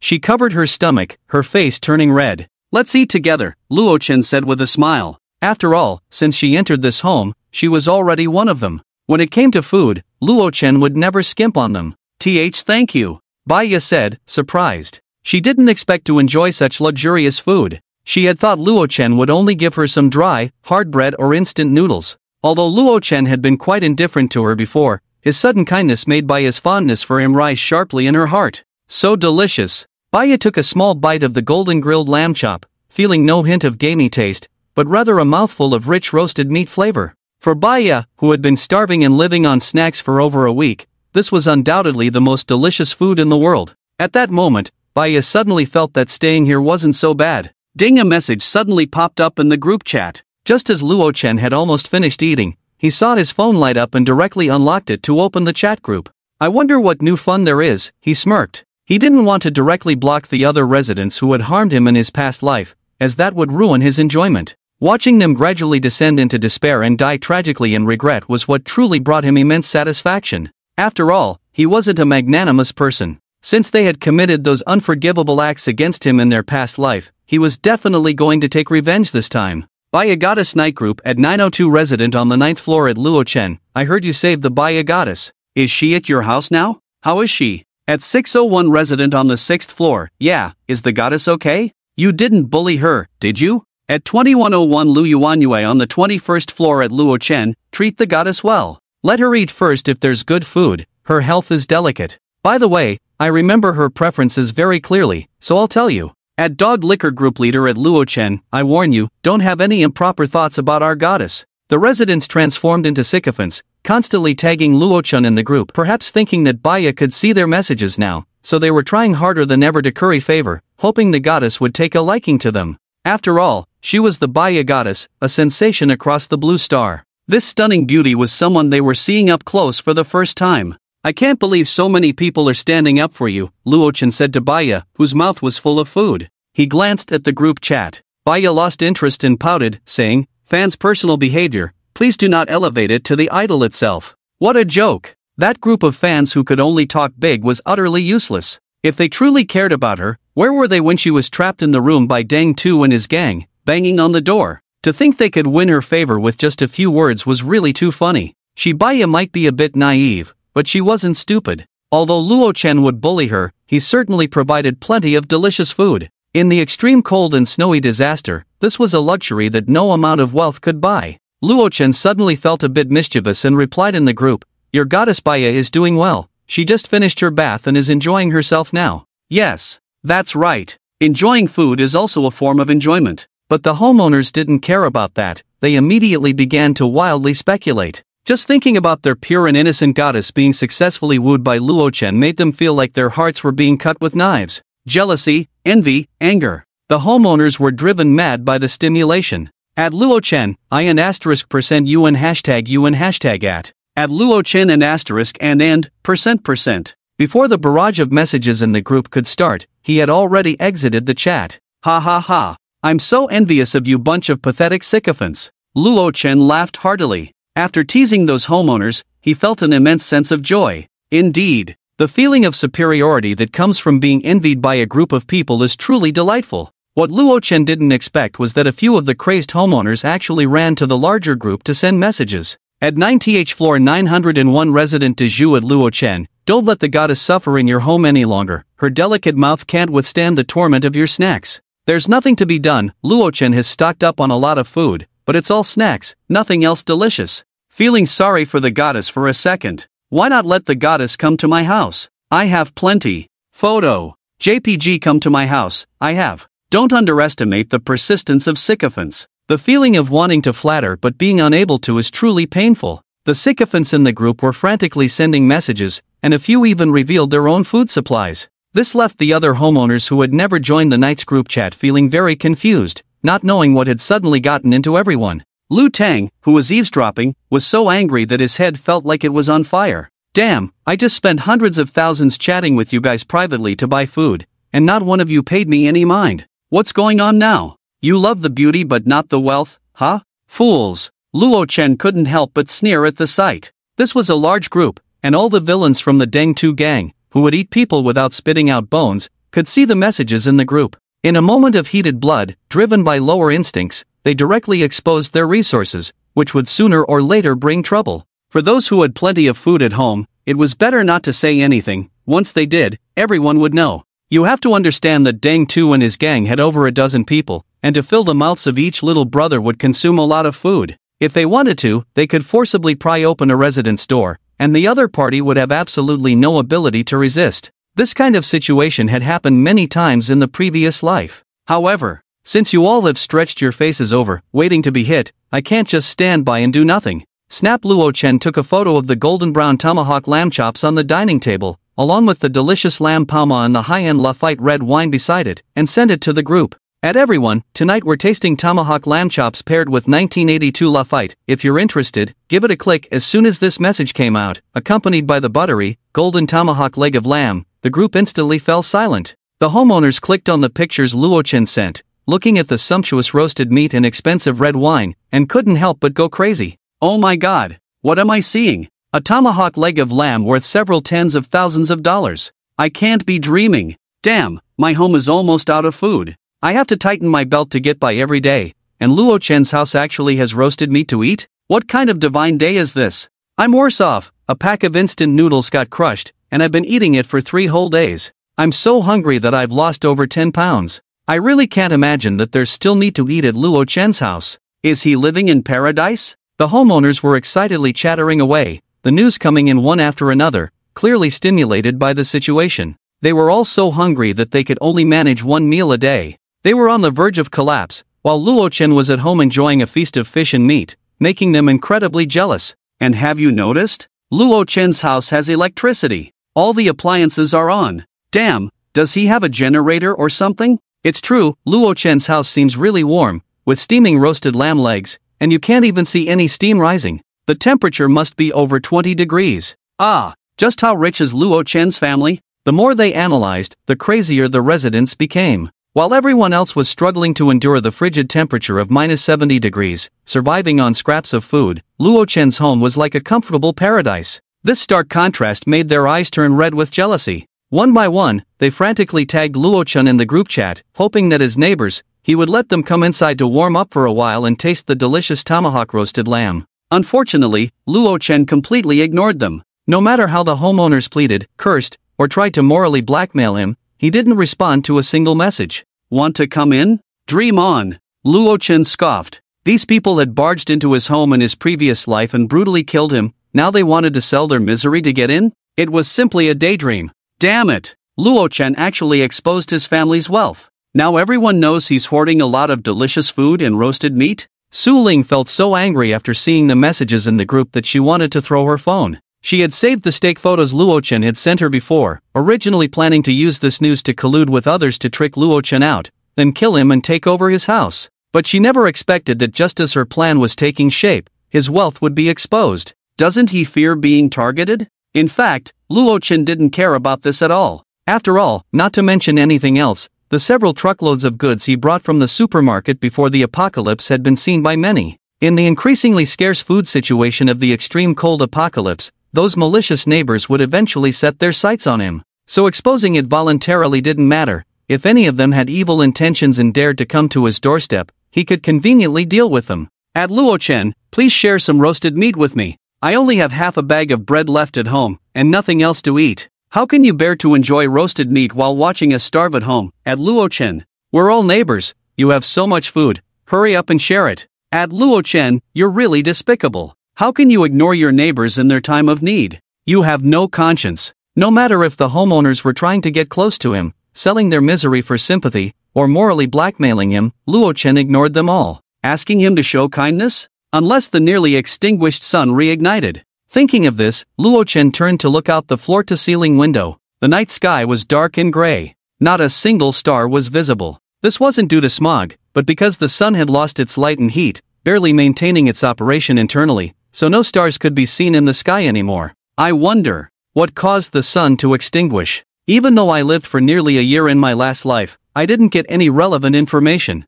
She covered her stomach, her face turning red. Let's eat together, Luochen said with a smile. After all, since she entered this home, she was already one of them. When it came to food, Luochen would never skimp on them. Thank you, Baya said, surprised. She didn't expect to enjoy such luxurious food. She had thought Luochen would only give her some dry, hard bread or instant noodles. Although Luochen had been quite indifferent to her before, his sudden kindness made Baya's fondness for him rise sharply in her heart. So delicious. Baya took a small bite of the golden grilled lamb chop, feeling no hint of gamey taste, but rather a mouthful of rich roasted meat flavor. For Baya, who had been starving and living on snacks for over a week, this was undoubtedly the most delicious food in the world. At that moment, Baya suddenly felt that staying here wasn't so bad. Ding! A message suddenly popped up in the group chat. Just as Luochen had almost finished eating, he saw his phone light up and directly unlocked it to open the chat group. I wonder what new fun there is, he smirked. He didn't want to directly block the other residents who had harmed him in his past life, as that would ruin his enjoyment. Watching them gradually descend into despair and die tragically in regret was what truly brought him immense satisfaction. After all, he wasn't a magnanimous person. Since they had committed those unforgivable acts against him in their past life, he was definitely going to take revenge this time. Baya Goddess Night Group at 902 resident on the 9th floor at Luochen. I heard you saved the Baya Goddess. Is she at your house now? How is she? At 601 resident on the 6th floor. Yeah, is the goddess okay? You didn't bully her, did you? At 2101 Luyuanyue on the 21st floor at Luochen. Treat the goddess well. Let her eat first if there's good food, her health is delicate. By the way, I remember her preferences very clearly, so I'll tell you. At Dog Liquor Group Leader at Luochen, I warn you, don't have any improper thoughts about our goddess. The residents transformed into sycophants, constantly tagging Luochen in the group, perhaps thinking that Baya could see their messages now, so they were trying harder than ever to curry favor, hoping the goddess would take a liking to them. After all, she was the Baya Goddess, a sensation across the blue star. This stunning beauty was someone they were seeing up close for the first time. I can't believe so many people are standing up for you, Luochen said to Baya, whose mouth was full of food. He glanced at the group chat. Baya lost interest and pouted, saying, fans' personal behavior, please do not elevate it to the idol itself. What a joke. That group of fans who could only talk big was utterly useless. If they truly cared about her, where were they when she was trapped in the room by Deng Tu and his gang, banging on the door? To think they could win her favor with just a few words was really too funny. Baya might be a bit naive, but she wasn't stupid. Although Luochen would bully her, he certainly provided plenty of delicious food. In the extreme cold and snowy disaster, this was a luxury that no amount of wealth could buy. Luochen suddenly felt a bit mischievous and replied in the group, your goddess Baya is doing well, she just finished her bath and is enjoying herself now. Yes, that's right. Enjoying food is also a form of enjoyment. But the homeowners didn't care about that, they immediately began to wildly speculate. Just thinking about their pure and innocent goddess being successfully wooed by Luochen made them feel like their hearts were being cut with knives. Jealousy, envy, anger. The homeowners were driven mad by the stimulation. At Luochen, UN %, UN hashtag at Luochen and asterisk and %. Before the barrage of messages in the group could start, he had already exited the chat. Ha ha ha. I'm so envious of you bunch of pathetic sycophants. Luochen laughed heartily. After teasing those homeowners, he felt an immense sense of joy. Indeed, the feeling of superiority that comes from being envied by a group of people is truly delightful. What Luochen didn't expect was that a few of the crazed homeowners actually ran to the larger group to send messages. At 9th floor 901 resident de Zhu at Luochen, don't let the goddess suffer in your home any longer, her delicate mouth can't withstand the torment of your snacks. There's nothing to be done, Luochen has stocked up on a lot of food, but it's all snacks, nothing else delicious. Feeling sorry for the goddess for a second. Why not let the goddess come to my house? I have plenty. Photo. JPG, come to my house, I have. Don't underestimate the persistence of sycophants. The feeling of wanting to flatter but being unable to is truly painful. The sycophants in the group were frantically sending messages, and a few even revealed their own food supplies. This left the other homeowners who had never joined the night's group chat feeling very confused, not knowing what had suddenly gotten into everyone. Lu Tang, who was eavesdropping, was so angry that his head felt like it was on fire. Damn, I just spent hundreds of thousands chatting with you guys privately to buy food, and not one of you paid me any mind. What's going on now? You love the beauty but not the wealth, huh? Fools. Luo Chen couldn't help but sneer at the sight. This was a large group, and all the villains from the Deng Tu gang, who would eat people without spitting out bones, could see the messages in the group. In a moment of heated blood, driven by lower instincts, they directly exposed their resources, which would sooner or later bring trouble. For those who had plenty of food at home, it was better not to say anything. Once they did, everyone would know. You have to understand that Deng Tu and his gang had over a dozen people, and to fill the mouths of each little brother would consume a lot of food. If they wanted to, they could forcibly pry open a resident's door, and the other party would have absolutely no ability to resist. This kind of situation had happened many times in the previous life. However, since you all have stretched your faces over, waiting to be hit, I can't just stand by and do nothing. Snap. Luo Chen took a photo of the golden brown tomahawk lamb chops on the dining table, along with the delicious lamb palma and the high-end Lafite red wine beside it, and sent it to the group. At everyone, tonight we're tasting tomahawk lamb chops paired with 1982 Lafite. If you're interested, give it a click. As soon as this message came out, accompanied by the buttery, golden tomahawk leg of lamb, the group instantly fell silent. The homeowners clicked on the pictures Luo Chen sent, looking at the sumptuous roasted meat and expensive red wine, and couldn't help but go crazy. Oh my god, what am I seeing? A tomahawk leg of lamb worth several tens of thousands of dollars. I can't be dreaming. Damn, my home is almost out of food. I have to tighten my belt to get by every day, and Luo Chen's house actually has roasted meat to eat? What kind of divine day is this? I'm worse off. A pack of instant noodles got crushed, and I've been eating it for 3 whole days. I'm so hungry that I've lost over 10 pounds. I really can't imagine that there's still meat to eat at Luo Chen's house. Is he living in paradise? The homeowners were excitedly chattering away, the news coming in one after another, clearly stimulated by the situation. They were all so hungry that they could only manage 1 meal a day. They were on the verge of collapse, while Luo Chen was at home enjoying a feast of fish and meat, making them incredibly jealous. And have you noticed? Luo Chen's house has electricity. All the appliances are on. Damn, does he have a generator or something? It's true, Luo Chen's house seems really warm, with steaming roasted lamb legs, and you can't even see any steam rising. The temperature must be over 20 degrees. Ah, just how rich is Luo Chen's family? The more they analyzed, the crazier the residents became. While everyone else was struggling to endure the frigid temperature of -70 degrees, surviving on scraps of food, Luo Chen's home was like a comfortable paradise. This stark contrast made their eyes turn red with jealousy. One by one, they frantically tagged Luo Chen in the group chat, hoping that as neighbors, he would let them come inside to warm up for a while and taste the delicious tomahawk roasted lamb. Unfortunately, Luo Chen completely ignored them. No matter how the homeowners pleaded, cursed, or tried to morally blackmail him, he didn't respond to a single message. Want to come in? Dream on. Luo Chen scoffed. These people had barged into his home in his previous life and brutally killed him. Now they wanted to sell their misery to get in? It was simply a daydream. Damn it. Luo Chen actually exposed his family's wealth. Now everyone knows he's hoarding a lot of delicious food and roasted meat? Su Ling felt so angry after seeing the messages in the group that she wanted to throw her phone. She had saved the steak photos Luo Chen had sent her before, originally planning to use this news to collude with others to trick Luo Chen out, then kill him and take over his house. But she never expected that just as her plan was taking shape, his wealth would be exposed. Doesn't he fear being targeted? In fact, Luo Chen didn't care about this at all. After all, not to mention anything else, the several truckloads of goods he brought from the supermarket before the apocalypse had been seen by many. In the increasingly scarce food situation of the extreme cold apocalypse, those malicious neighbors would eventually set their sights on him. So exposing it voluntarily didn't matter. If any of them had evil intentions and dared to come to his doorstep, he could conveniently deal with them. At Luo Chen, please share some roasted meat with me. I only have half a bag of bread left at home, and nothing else to eat. How can you bear to enjoy roasted meat while watching us starve at home? At Luo Chen, we're all neighbors. You have so much food. Hurry up and share it. At Luo Chen, you're really despicable. How can you ignore your neighbors in their time of need? You have no conscience. No matter if the homeowners were trying to get close to him, selling their misery for sympathy, or morally blackmailing him, Luo Chen ignored them all. Asking him to show kindness? Unless the nearly extinguished sun reignited. Thinking of this, Luo Chen turned to look out the floor-to-ceiling window. The night sky was dark and gray. Not a single star was visible. This wasn't due to smog, but because the sun had lost its light and heat, barely maintaining its operation internally, so no stars could be seen in the sky anymore. I wonder what caused the sun to extinguish. Even though I lived for nearly a year in my last life, I didn't get any relevant information.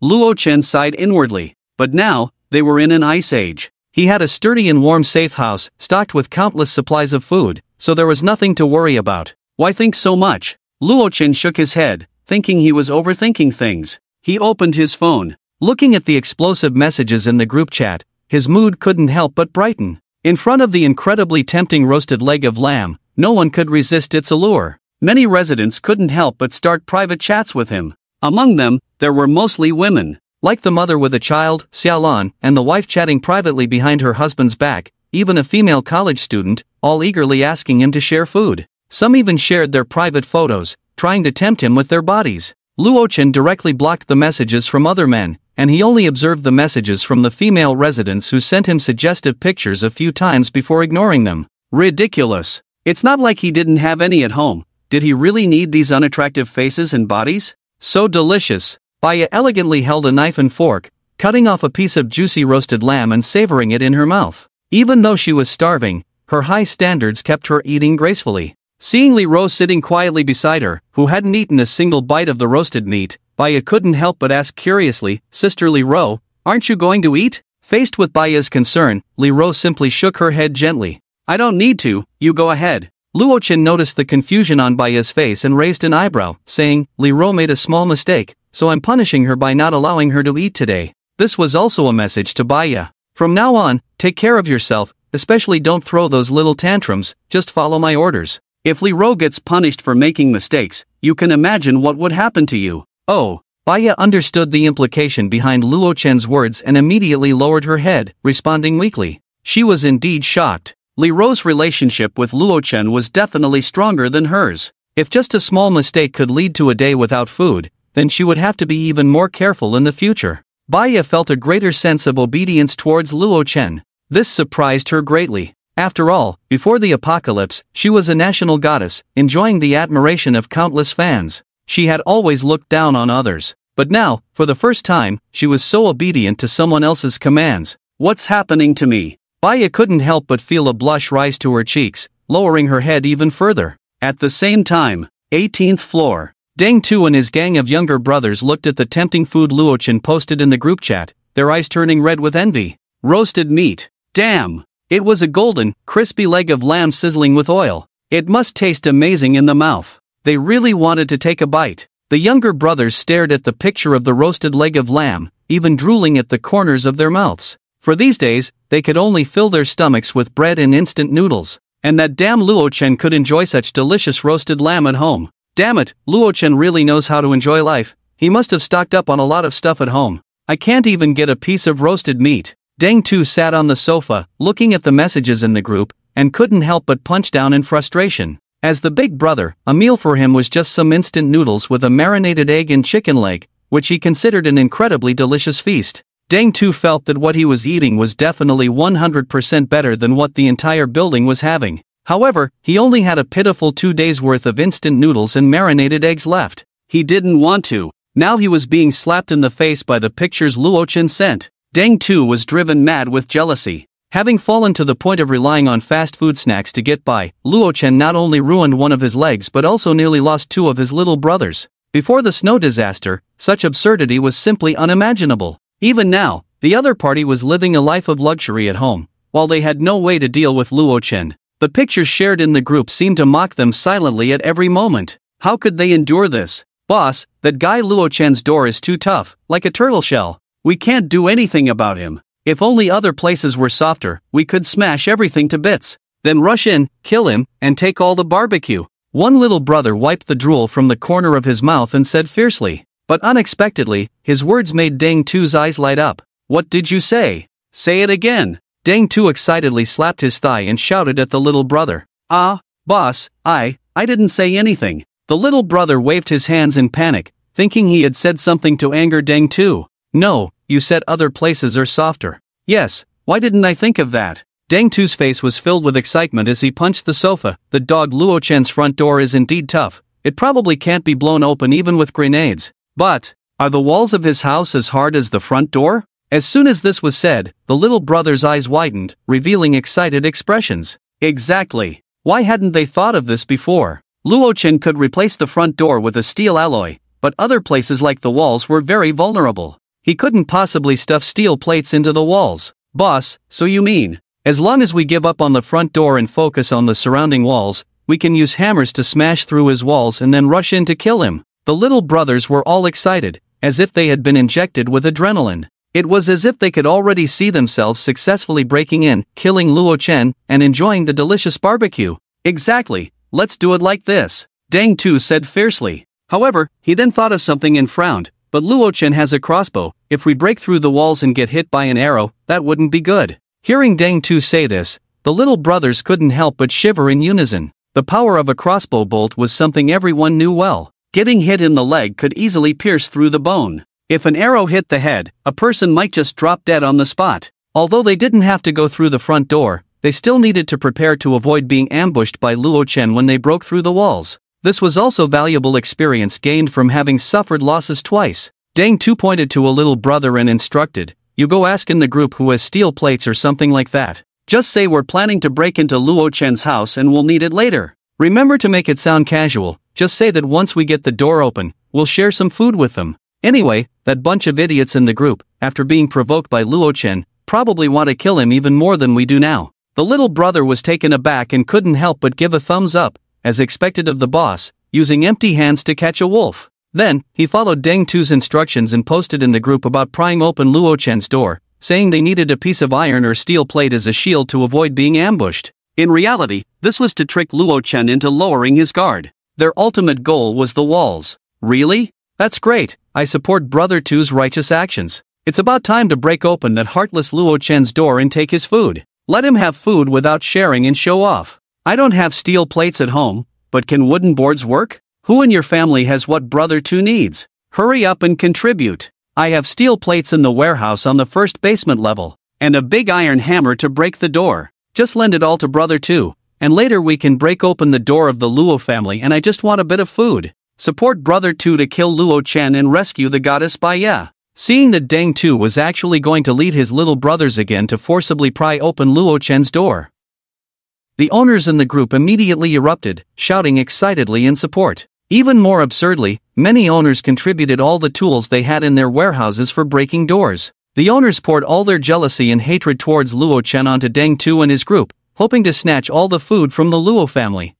Luo Chen sighed inwardly, but now, they were in an ice age. He had a sturdy and warm safe house, stocked with countless supplies of food, so there was nothing to worry about. Why think so much? Luo Chen shook his head, thinking he was overthinking things. He opened his phone. Looking at the explosive messages in the group chat, his mood couldn't help but brighten. In front of the incredibly tempting roasted leg of lamb, no one could resist its allure. Many residents couldn't help but start private chats with him. Among them, there were mostly women. Like the mother with a child, Xiaolan, and the wife chatting privately behind her husband's back, even a female college student, all eagerly asking him to share food. Some even shared their private photos, trying to tempt him with their bodies. Luo Chen directly blocked the messages from other men, and he only observed the messages from the female residents who sent him suggestive pictures a few times before ignoring them. Ridiculous. It's not like he didn't have any at home. Did he really need these unattractive faces and bodies? So delicious. Baya elegantly held a knife and fork, cutting off a piece of juicy roasted lamb and savoring it in her mouth. Even though she was starving, her high standards kept her eating gracefully. Seeing Li Rose sitting quietly beside her, who hadn't eaten a single bite of the roasted meat, Baya couldn't help but ask curiously, "Sister Li Rose, aren't you going to eat?" Faced with Baya's concern, Li Rose simply shook her head gently. "I don't need to, you go ahead." Luo Chen noticed the confusion on Baya's face and raised an eyebrow, saying, "Li Rose made a small mistake, so I'm punishing her by not allowing her to eat today." This was also a message to Baya. From now on, take care of yourself, especially don't throw those little tantrums, just follow my orders. If Li Rose gets punished for making mistakes, you can imagine what would happen to you. Oh. Baya understood the implication behind Luo Chen's words and immediately lowered her head, responding weakly. She was indeed shocked. Li Rose's relationship with Luo Chen was definitely stronger than hers. If just a small mistake could lead to a day without food, then she would have to be even more careful in the future. Baya felt a greater sense of obedience towards Luo Chen. This surprised her greatly. After all, before the apocalypse, she was a national goddess, enjoying the admiration of countless fans. She had always looked down on others. But now, for the first time, she was so obedient to someone else's commands. What's happening to me? Baya couldn't help but feel a blush rise to her cheeks, lowering her head even further. At the same time, 18th floor. Deng Tu and his gang of younger brothers looked at the tempting food Luo Chen posted in the group chat, their eyes turning red with envy. Roasted meat. Damn! It was a golden, crispy leg of lamb sizzling with oil. It must taste amazing in the mouth. They really wanted to take a bite. The younger brothers stared at the picture of the roasted leg of lamb, even drooling at the corners of their mouths. For these days, they could only fill their stomachs with bread and instant noodles. And that damn Luo Chen could enjoy such delicious roasted lamb at home. Damn it, Luo Chen really knows how to enjoy life. He must have stocked up on a lot of stuff at home. I can't even get a piece of roasted meat. Deng Tu sat on the sofa, looking at the messages in the group, and couldn't help but punch down in frustration. As the big brother, a meal for him was just some instant noodles with a marinated egg and chicken leg, which he considered an incredibly delicious feast. Deng Tu felt that what he was eating was definitely 100% better than what the entire building was having. However, he only had a pitiful 2 days' worth of instant noodles and marinated eggs left. He didn't want to. Now he was being slapped in the face by the pictures Luo Chen sent. Deng Tu was driven mad with jealousy. Having fallen to the point of relying on fast food snacks to get by, Luo Chen not only ruined one of his legs but also nearly lost 2 of his little brothers. Before the snow disaster, such absurdity was simply unimaginable. Even now, the other party was living a life of luxury at home, while they had no way to deal with Luo Chen. The pictures shared in the group seemed to mock them silently at every moment. How could they endure this? Boss, that guy Luo Chen's door is too tough, like a turtle shell. We can't do anything about him. If only other places were softer, we could smash everything to bits. Then rush in, kill him, and take all the barbecue. One little brother wiped the drool from the corner of his mouth and said fiercely. But unexpectedly, his words made Deng Tu's eyes light up. What did you say? Say it again. Deng Tu excitedly slapped his thigh and shouted at the little brother. Ah, Boss, I didn't say anything. The little brother waved his hands in panic, thinking he had said something to anger Deng Tu. No, you said other places are softer. Yes, why didn't I think of that? Deng Tu's face was filled with excitement as he punched the sofa. The dog Luo Chen's front door is indeed tough. It probably can't be blown open even with grenades. But, are the walls of his house as hard as the front door? As soon as this was said, the little brother's eyes widened, revealing excited expressions. Exactly. Why hadn't they thought of this before? Luo Chen could replace the front door with a steel alloy, but other places like the walls were very vulnerable. He couldn't possibly stuff steel plates into the walls. Boss, so you mean, as long as we give up on the front door and focus on the surrounding walls, we can use hammers to smash through his walls and then rush in to kill him? The little brothers were all excited, as if they had been injected with adrenaline. It was as if they could already see themselves successfully breaking in, killing Luo Chen, and enjoying the delicious barbecue. Exactly, let's do it like this, Deng Tu said fiercely. However, he then thought of something and frowned. But Luo Chen has a crossbow. If we break through the walls and get hit by an arrow, that wouldn't be good. Hearing Deng Tu say this, the little brothers couldn't help but shiver in unison. The power of a crossbow bolt was something everyone knew well. Getting hit in the leg could easily pierce through the bone. If an arrow hit the head, a person might just drop dead on the spot. Although they didn't have to go through the front door, they still needed to prepare to avoid being ambushed by Luo Chen when they broke through the walls. This was also valuable experience gained from having suffered losses twice. Deng Tu pointed to a little brother and instructed, you go ask in the group who has steel plates or something like that. Just say we're planning to break into Luo Chen's house and we'll need it later. Remember to make it sound casual, just say that once we get the door open, we'll share some food with them. Anyway, that bunch of idiots in the group, after being provoked by Luo Chen, probably want to kill him even more than we do now. The little brother was taken aback and couldn't help but give a thumbs up, as expected of the boss, using empty hands to catch a wolf. Then, he followed Deng Tu's instructions and posted in the group about prying open Luo Chen's door, saying they needed a piece of iron or steel plate as a shield to avoid being ambushed. In reality, this was to trick Luo Chen into lowering his guard. Their ultimate goal was the walls. Really? That's great, I support Brother Tu's righteous actions. It's about time to break open that heartless Luo Chen's door and take his food. Let him have food without sharing and show off. I don't have steel plates at home, but can wooden boards work? Who in your family has what Brother Tu needs? Hurry up and contribute. I have steel plates in the warehouse on the first basement level, and a big iron hammer to break the door. Just lend it all to Brother Tu, and later we can break open the door of the Luo family and I just want a bit of food. Support Brother Tu to kill Luo Chen and rescue the goddess Baya. Seeing that Deng Tu was actually going to lead his little brothers again to forcibly pry open Luo Chen's door, the owners in the group immediately erupted, shouting excitedly in support. Even more absurdly, many owners contributed all the tools they had in their warehouses for breaking doors. The owners poured all their jealousy and hatred towards Luo Chen onto Deng Tu and his group, hoping to snatch all the food from the Luo family.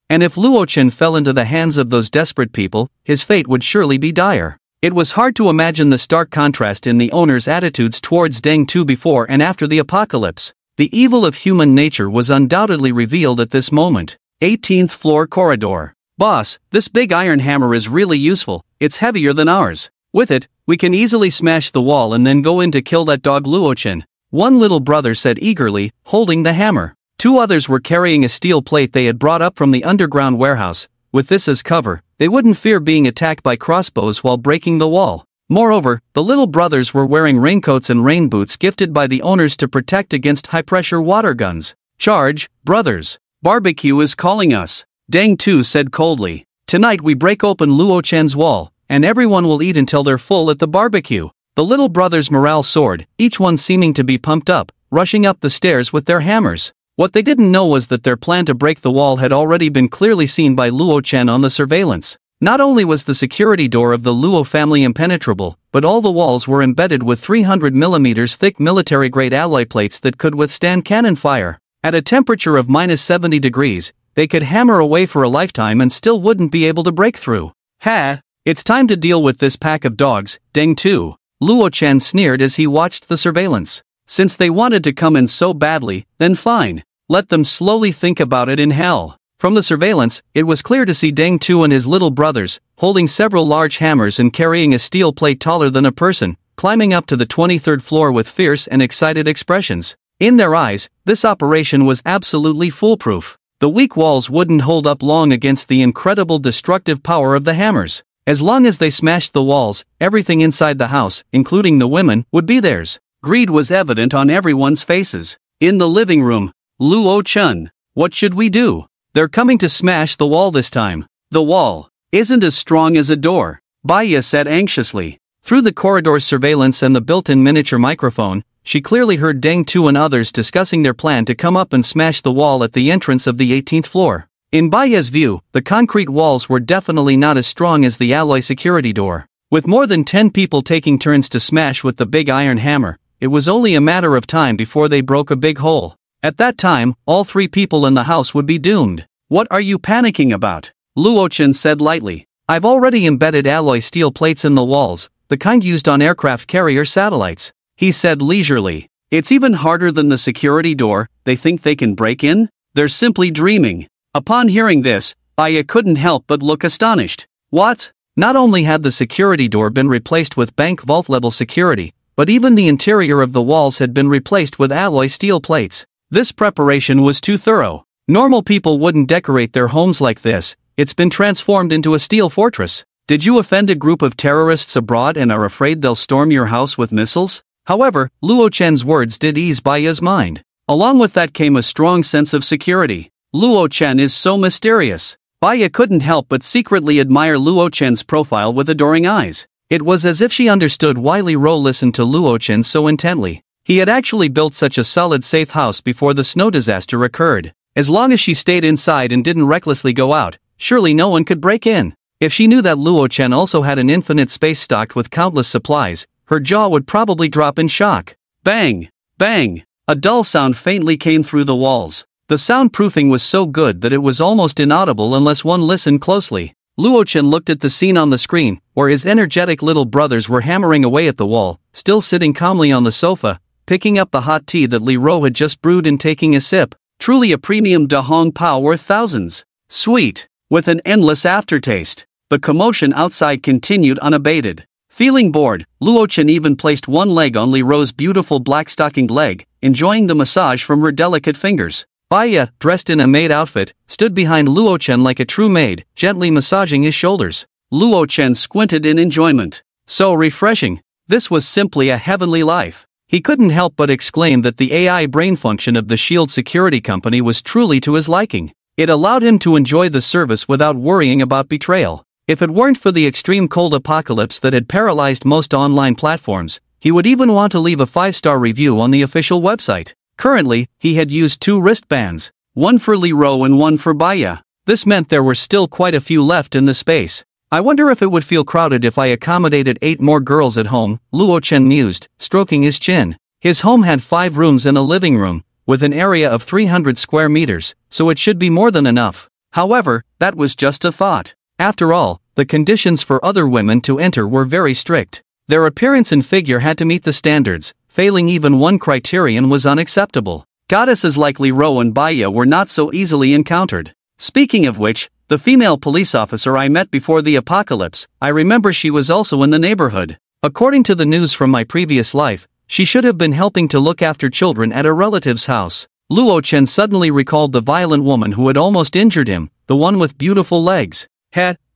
And if Luo Chen fell into the hands of those desperate people, his fate would surely be dire. It was hard to imagine the stark contrast in the owners' attitudes towards Deng Tu before and after the apocalypse. The evil of human nature was undoubtedly revealed at this moment. 18th floor corridor. Boss, this big iron hammer is really useful, it's heavier than ours. With it, we can easily smash the wall and then go in to kill that dog Luo Chen, one little brother said eagerly, holding the hammer. Two others were carrying a steel plate they had brought up from the underground warehouse. With this as cover, they wouldn't fear being attacked by crossbows while breaking the wall. Moreover, the little brothers were wearing raincoats and rain boots gifted by the owners to protect against high-pressure water guns. Charge, brothers. Barbecue is calling us, Deng Tu said coldly. Tonight we break open Luo Chen's wall, and everyone will eat until they're full at the barbecue. The little brothers' morale soared, each one seeming to be pumped up, rushing up the stairs with their hammers. What they didn't know was that their plan to break the wall had already been clearly seen by Luo Chen on the surveillance. Not only was the security door of the Luo family impenetrable, but all the walls were embedded with 300mm thick military-grade alloy plates that could withstand cannon fire. At a temperature of -70 degrees, they could hammer away for a lifetime and still wouldn't be able to break through. Ha! It's time to deal with this pack of dogs, Deng Tu, Luo Chen sneered as he watched the surveillance. Since they wanted to come in so badly, then fine. Let them slowly think about it in hell. From the surveillance, it was clear to see Deng Tu and his little brothers, holding several large hammers and carrying a steel plate taller than a person, climbing up to the 23rd floor with fierce and excited expressions. In their eyes, this operation was absolutely foolproof. The weak walls wouldn't hold up long against the incredible destructive power of the hammers. As long as they smashed the walls, everything inside the house, including the women, would be theirs. Greed was evident on everyone's faces. In the living room, Luo Chun, what should we do? They're coming to smash the wall this time. The wall isn't as strong as a door, Baya said anxiously. Through the corridor's surveillance and the built-in miniature microphone, she clearly heard Deng Tu and others discussing their plan to come up and smash the wall at the entrance of the 18th floor. In Baya's view, the concrete walls were definitely not as strong as the alloy security door. With more than 10 people taking turns to smash with the big iron hammer, it was only a matter of time before they broke a big hole. At that time, all 3 people in the house would be doomed. What are you panicking about? Luochen said lightly. I've already embedded alloy steel plates in the walls, the kind used on aircraft carrier satellites. He said leisurely. It's even harder than the security door. They think they can break in? They're simply dreaming. Upon hearing this, Baya couldn't help but look astonished. What? Not only had the security door been replaced with bank vault level security, but even the interior of the walls had been replaced with alloy steel plates. This preparation was too thorough. Normal people wouldn't decorate their homes like this. It's been transformed into a steel fortress. Did you offend a group of terrorists abroad and are afraid they'll storm your house with missiles? However, Luo Chen's words did ease Baya's mind. Along with that came a strong sense of security. Luo Chen is so mysterious. Baya couldn't help but secretly admire Luo Chen's profile with adoring eyes. It was as if she understood why Li Ro listened to Luo Chen so intently. He had actually built such a solid safe house before the snow disaster occurred. As long as she stayed inside and didn't recklessly go out, surely no one could break in. If she knew that Luo Chen also had an infinite space stocked with countless supplies, her jaw would probably drop in shock. Bang! Bang! A dull sound faintly came through the walls. The soundproofing was so good that it was almost inaudible unless one listened closely. Luo Chen looked at the scene on the screen, where his energetic little brothers were hammering away at the wall, still sitting calmly on the sofa, picking up the hot tea that Li Ro had just brewed and taking a sip. Truly a premium Da Hong Pao worth thousands. Sweet, with an endless aftertaste. The commotion outside continued unabated. Feeling bored, Luo Chen even placed one leg on Li Ro's beautiful black-stockinged leg, enjoying the massage from her delicate fingers. Baya, dressed in a maid outfit, stood behind Luo Chen like a true maid, gently massaging his shoulders. Luo Chen squinted in enjoyment. So refreshing. This was simply a heavenly life. He couldn't help but exclaim that the AI brain function of the Shield Security Company was truly to his liking. It allowed him to enjoy the service without worrying about betrayal. If it weren't for the extreme cold apocalypse that had paralyzed most online platforms, he would even want to leave a 5-star review on the official website. Currently, he had used 2 wristbands, one for Li Ro and one for Baya. This meant there were still quite a few left in the space. I wonder if it would feel crowded if I accommodated 8 more girls at home, Luo Chen mused, stroking his chin. His home had 5 rooms and a living room, with an area of 300 square meters, so it should be more than enough. However, that was just a thought. After all, the conditions for other women to enter were very strict. Their appearance and figure had to meet the standards, failing even one criterion was unacceptable. Goddesses like Li Ro and Baya were not so easily encountered. Speaking of which, the female police officer I met before the apocalypse, I remember she was also in the neighborhood. According to the news from my previous life, she should have been helping to look after children at a relative's house. Luo Chen suddenly recalled the violent woman who had almost injured him, the one with beautiful legs.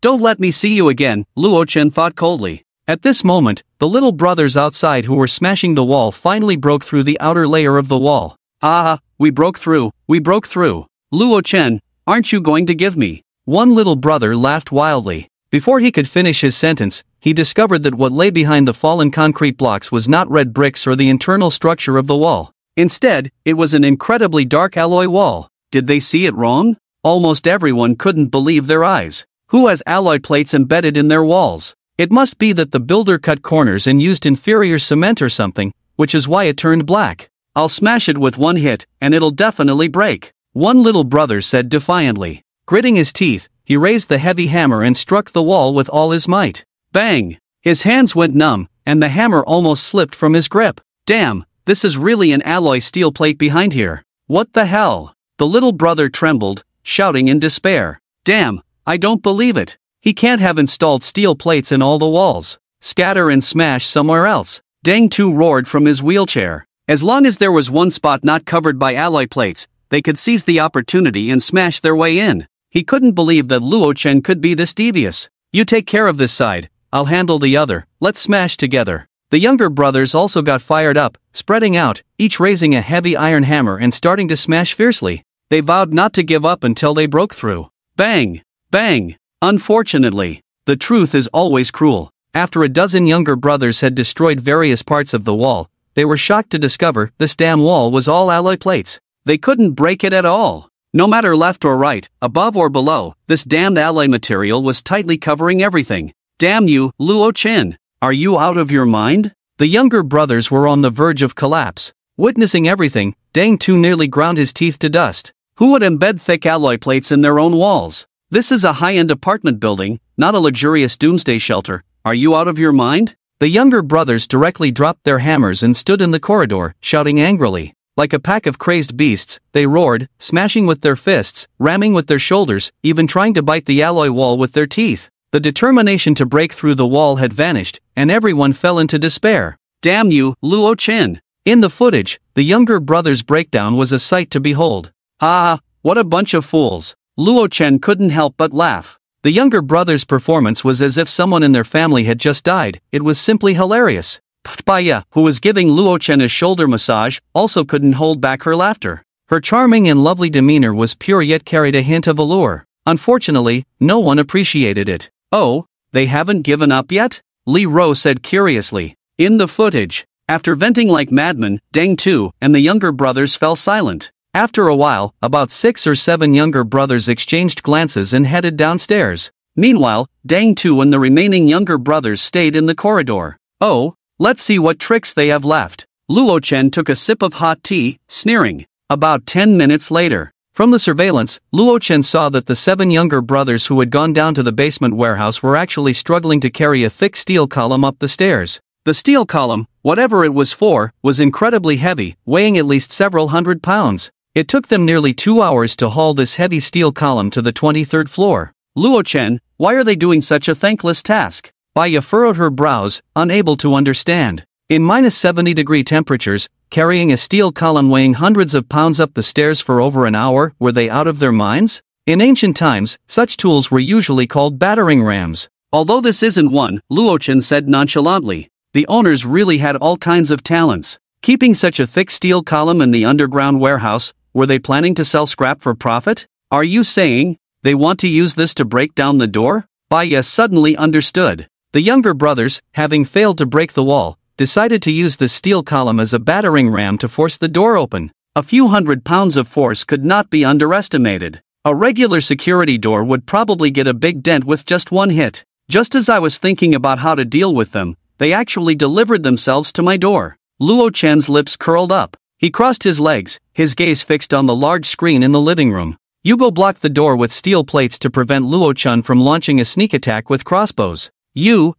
Don't let me see you again, Luo Chen thought coldly. At this moment, the little brothers outside who were smashing the wall finally broke through the outer layer of the wall. Ah, we broke through. Luo Chen, aren't you going to give me? One little brother laughed wildly. Before he could finish his sentence, he discovered that what lay behind the fallen concrete blocks was not red bricks or the internal structure of the wall. Instead, it was an incredibly dark alloy wall. Did they see it wrong? Almost everyone couldn't believe their eyes. Who has alloy plates embedded in their walls? It must be that the builder cut corners and used inferior cement or something, which is why it turned black. I'll smash it with one hit, and it'll definitely break, one little brother said defiantly. Gritting his teeth, he raised the heavy hammer and struck the wall with all his might. Bang! His hands went numb, and the hammer almost slipped from his grip. Damn, this is really an alloy steel plate behind here. What the hell? The little brother trembled, shouting in despair. Damn, I don't believe it. He can't have installed steel plates in all the walls. Scatter and smash somewhere else. Deng Tu roared from his wheelchair. As long as there was one spot not covered by alloy plates, they could seize the opportunity and smash their way in. He couldn't believe that Luo Chen could be this devious. You take care of this side, I'll handle the other, let's smash together. The younger brothers also got fired up, spreading out, each raising a heavy iron hammer and starting to smash fiercely. They vowed not to give up until they broke through. Bang! Bang! Unfortunately, the truth is always cruel. After a dozen younger brothers had destroyed various parts of the wall, they were shocked to discover this damn wall was all alloy plates. They couldn't break it at all. No matter left or right, above or below, this damned alloy material was tightly covering everything. Damn you, Luo Chen! Are you out of your mind? The younger brothers were on the verge of collapse. Witnessing everything, Dang Tu nearly ground his teeth to dust. Who would embed thick alloy plates in their own walls? This is a high-end apartment building, not a luxurious doomsday shelter. Are you out of your mind? The younger brothers directly dropped their hammers and stood in the corridor, shouting angrily. Like a pack of crazed beasts, they roared, smashing with their fists, ramming with their shoulders, even trying to bite the alloy wall with their teeth. The determination to break through the wall had vanished, and everyone fell into despair. Damn you, Luo Chen! In the footage, the younger brothers' breakdown was a sight to behold. Ah, what a bunch of fools! Luo Chen couldn't help but laugh. The younger brothers' performance was as if someone in their family had just died. It was simply hilarious. Paya, who was giving Luo Chen a shoulder massage, also couldn't hold back her laughter. Her charming and lovely demeanor was pure yet carried a hint of allure. Unfortunately, no one appreciated it. Oh, they haven't given up yet? Li Ro said curiously. In the footage, after venting like madmen, Deng Tu and the younger brothers fell silent. After a while, about 6 or 7 younger brothers exchanged glances and headed downstairs. Meanwhile, Deng Tu and the remaining younger brothers stayed in the corridor. Oh, let's see what tricks they have left. Luo Chen took a sip of hot tea, sneering. About 10 minutes later, from the surveillance, Luo Chen saw that the 7 younger brothers who had gone down to the basement warehouse were actually struggling to carry a thick steel column up the stairs. The steel column, whatever it was for, was incredibly heavy, weighing at least several hundred pounds. It took them nearly 2 hours to haul this heavy steel column to the 23rd floor. Luo Chen, why are they doing such a thankless task? Baya furrowed her brows, unable to understand. In minus 70-degree temperatures, carrying a steel column weighing hundreds of pounds up the stairs for over an hour, were they out of their minds? In ancient times, such tools were usually called battering rams. Although this isn't one, Luo Chen said nonchalantly. The owners really had all kinds of talents. Keeping such a thick steel column in the underground warehouse, were they planning to sell scrap for profit? Are you saying they want to use this to break down the door? Baya suddenly understood. The younger brothers, having failed to break the wall, decided to use the steel column as a battering ram to force the door open. A few hundred pounds of force could not be underestimated. A regular security door would probably get a big dent with just one hit. Just as I was thinking about how to deal with them, they actually delivered themselves to my door. Luo Chen's lips curled up. He crossed his legs, his gaze fixed on the large screen in the living room. Yugo blocked the door with steel plates to prevent Luo Chen from launching a sneak attack with crossbows. You.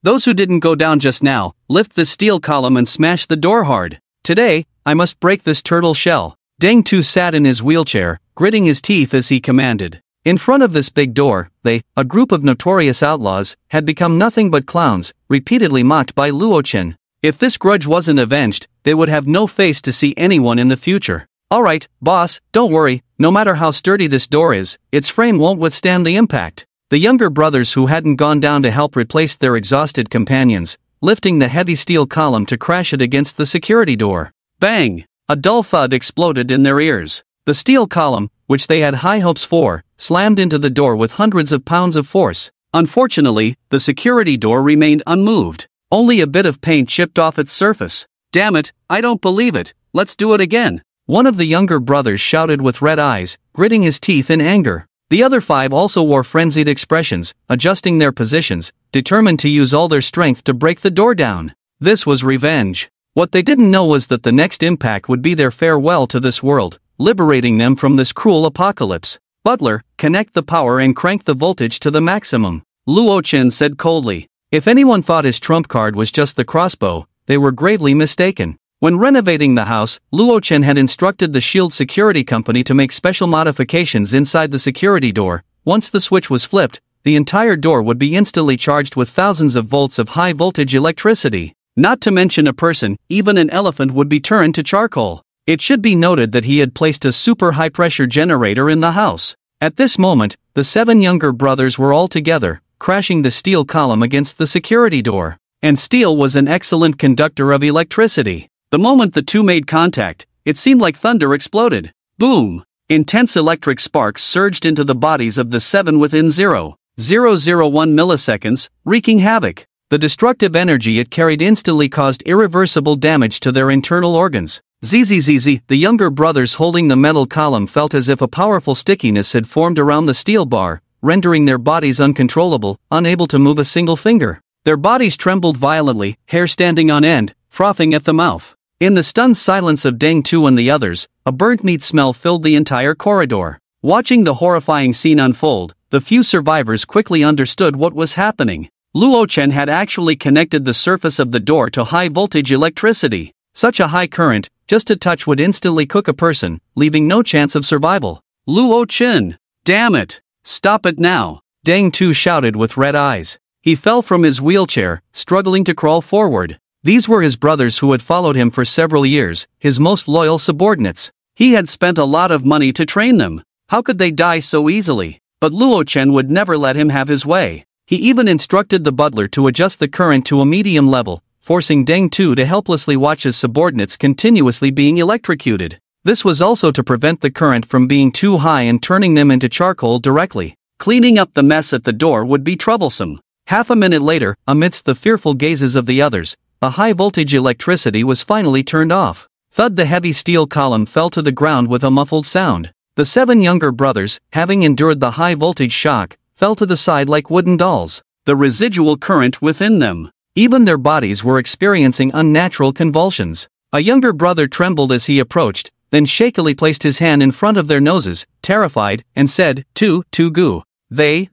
Those who didn't go down just now, lift the steel column and smash the door hard. Today, I must break this turtle shell. Deng Tu sat in his wheelchair, gritting his teeth as he commanded. In front of this big door, they, a group of notorious outlaws, had become nothing but clowns, repeatedly mocked by Luo Chen. If this grudge wasn't avenged, they would have no face to see anyone in the future. Alright, boss, don't worry, no matter how sturdy this door is, its frame won't withstand the impact. The younger brothers who hadn't gone down to help replaced their exhausted companions, lifting the heavy steel column to crash it against the security door. Bang! A dull thud exploded in their ears. The steel column, which they had high hopes for, slammed into the door with hundreds of pounds of force. Unfortunately, the security door remained unmoved. Only a bit of paint chipped off its surface. Damn it, I don't believe it, let's do it again. One of the younger brothers shouted with red eyes, gritting his teeth in anger. The other 5 also wore frenzied expressions, adjusting their positions, determined to use all their strength to break the door down. This was revenge. What they didn't know was that the next impact would be their farewell to this world, liberating them from this cruel apocalypse. Butler, connect the power and crank the voltage to the maximum. Luo Chen said coldly. If anyone thought his trump card was just the crossbow, they were gravely mistaken. When renovating the house, Luo Chen had instructed the Shield Security Company to make special modifications inside the security door. Once the switch was flipped, the entire door would be instantly charged with thousands of volts of high-voltage electricity. Not to mention a person, even an elephant would be turned to charcoal. It should be noted that he had placed a super high-pressure generator in the house. At this moment, the 7 younger brothers were all together, crashing the steel column against the security door. And steel was an excellent conductor of electricity. The moment the two made contact, it seemed like thunder exploded. Boom! Intense electric sparks surged into the bodies of the 7 within 0.001 milliseconds, wreaking havoc. The destructive energy it carried instantly caused irreversible damage to their internal organs. Zzz, the younger brothers holding the metal column felt as if a powerful stickiness had formed around the steel bar, rendering their bodies uncontrollable, unable to move a single finger. Their bodies trembled violently, hair standing on end, frothing at the mouth. In the stunned silence of Deng Tu and the others, a burnt meat smell filled the entire corridor. Watching the horrifying scene unfold, the few survivors quickly understood what was happening. Luo Chen had actually connected the surface of the door to high-voltage electricity. Such a high current, just a touch would instantly cook a person, leaving no chance of survival. Luo Chen! Damn it! Stop it now! Deng Tu shouted with red eyes. He fell from his wheelchair, struggling to crawl forward. These were his brothers who had followed him for several years, his most loyal subordinates. He had spent a lot of money to train them. How could they die so easily? But Luo Chen would never let him have his way. He even instructed the butler to adjust the current to a medium level, forcing Deng Tu to helplessly watch his subordinates continuously being electrocuted. This was also to prevent the current from being too high and turning them into charcoal directly. Cleaning up the mess at the door would be troublesome. Half a minute later, amidst the fearful gazes of the others, the high-voltage electricity was finally turned off. Thud! The heavy steel column fell to the ground with a muffled sound. The 7 younger brothers, having endured the high-voltage shock, fell to the side like wooden dolls. The residual current within them. Even their bodies were experiencing unnatural convulsions. A younger brother trembled as he approached, then shakily placed his hand in front of their noses, terrified, and said, "Tu gu. They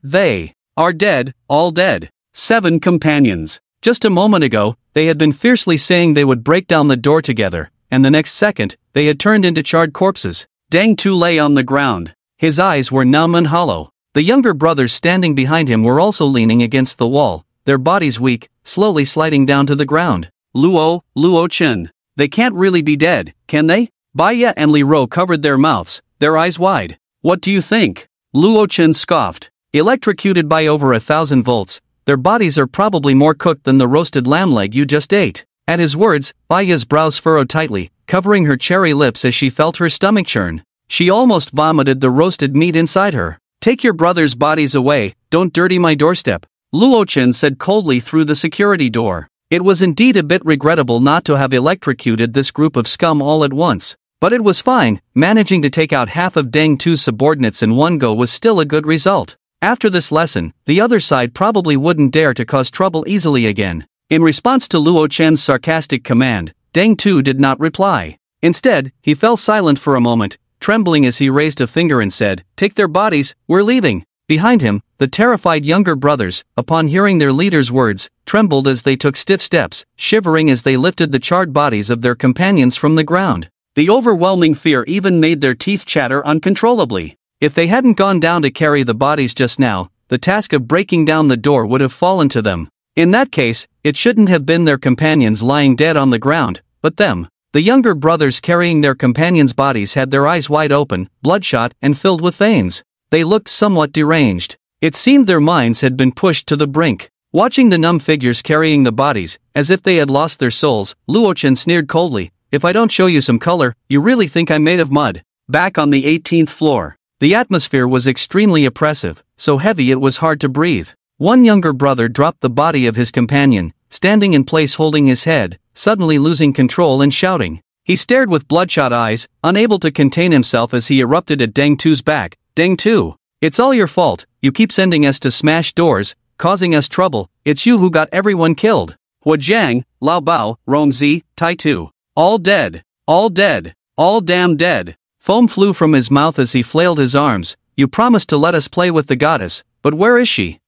are dead, all dead." 7 companions. Just a moment ago, they had been fiercely saying they would break down the door together, and the next second, they had turned into charred corpses. Deng Tu lay on the ground. His eyes were numb and hollow. The younger brothers standing behind him were also leaning against the wall, their bodies weak, slowly sliding down to the ground. Luo Chen. They can't really be dead, can they? Baya and Li Ro covered their mouths, their eyes wide. What do you think? Luo Chen scoffed. Electrocuted by over 1,000 volts, their bodies are probably more cooked than the roasted lamb leg you just ate. At his words, Baya's brows furrowed tightly, covering her cherry lips as she felt her stomach churn. She almost vomited the roasted meat inside her. "Take your brothers' bodies away, don't dirty my doorstep," Luo Chen said coldly through the security door. It was indeed a bit regrettable not to have electrocuted this group of scum all at once. But it was fine, managing to take out half of Deng Tu's subordinates in one go was still a good result. After this lesson, the other side probably wouldn't dare to cause trouble easily again. In response to Luo Chen's sarcastic command, Deng Tu did not reply. Instead, he fell silent for a moment, trembling as he raised a finger and said, "Take their bodies, we're leaving." Behind him, the terrified younger brothers, upon hearing their leader's words, trembled as they took stiff steps, shivering as they lifted the charred bodies of their companions from the ground. The overwhelming fear even made their teeth chatter uncontrollably. If they hadn't gone down to carry the bodies just now, the task of breaking down the door would have fallen to them. In that case, it shouldn't have been their companions lying dead on the ground, but them. The younger brothers carrying their companions' bodies had their eyes wide open, bloodshot, and filled with veins. They looked somewhat deranged. It seemed their minds had been pushed to the brink. Watching the numb figures carrying the bodies, as if they had lost their souls, Luo Chen sneered coldly, "If I don't show you some color, you really think I'm made of mud?" Back on the 18th floor. The atmosphere was extremely oppressive, so heavy it was hard to breathe. One younger brother dropped the body of his companion, standing in place holding his head, suddenly losing control and shouting. He stared with bloodshot eyes, unable to contain himself as he erupted at Deng Tu's back. "Deng Tu, it's all your fault, you keep sending us to smash doors, causing us trouble, it's you who got everyone killed. Hua Jiang, Lao Bao, Rongzi, Tai Tu. All dead, all dead, all damn dead." Foam flew from his mouth as he flailed his arms. "You promised to let us play with the goddess, but where is she?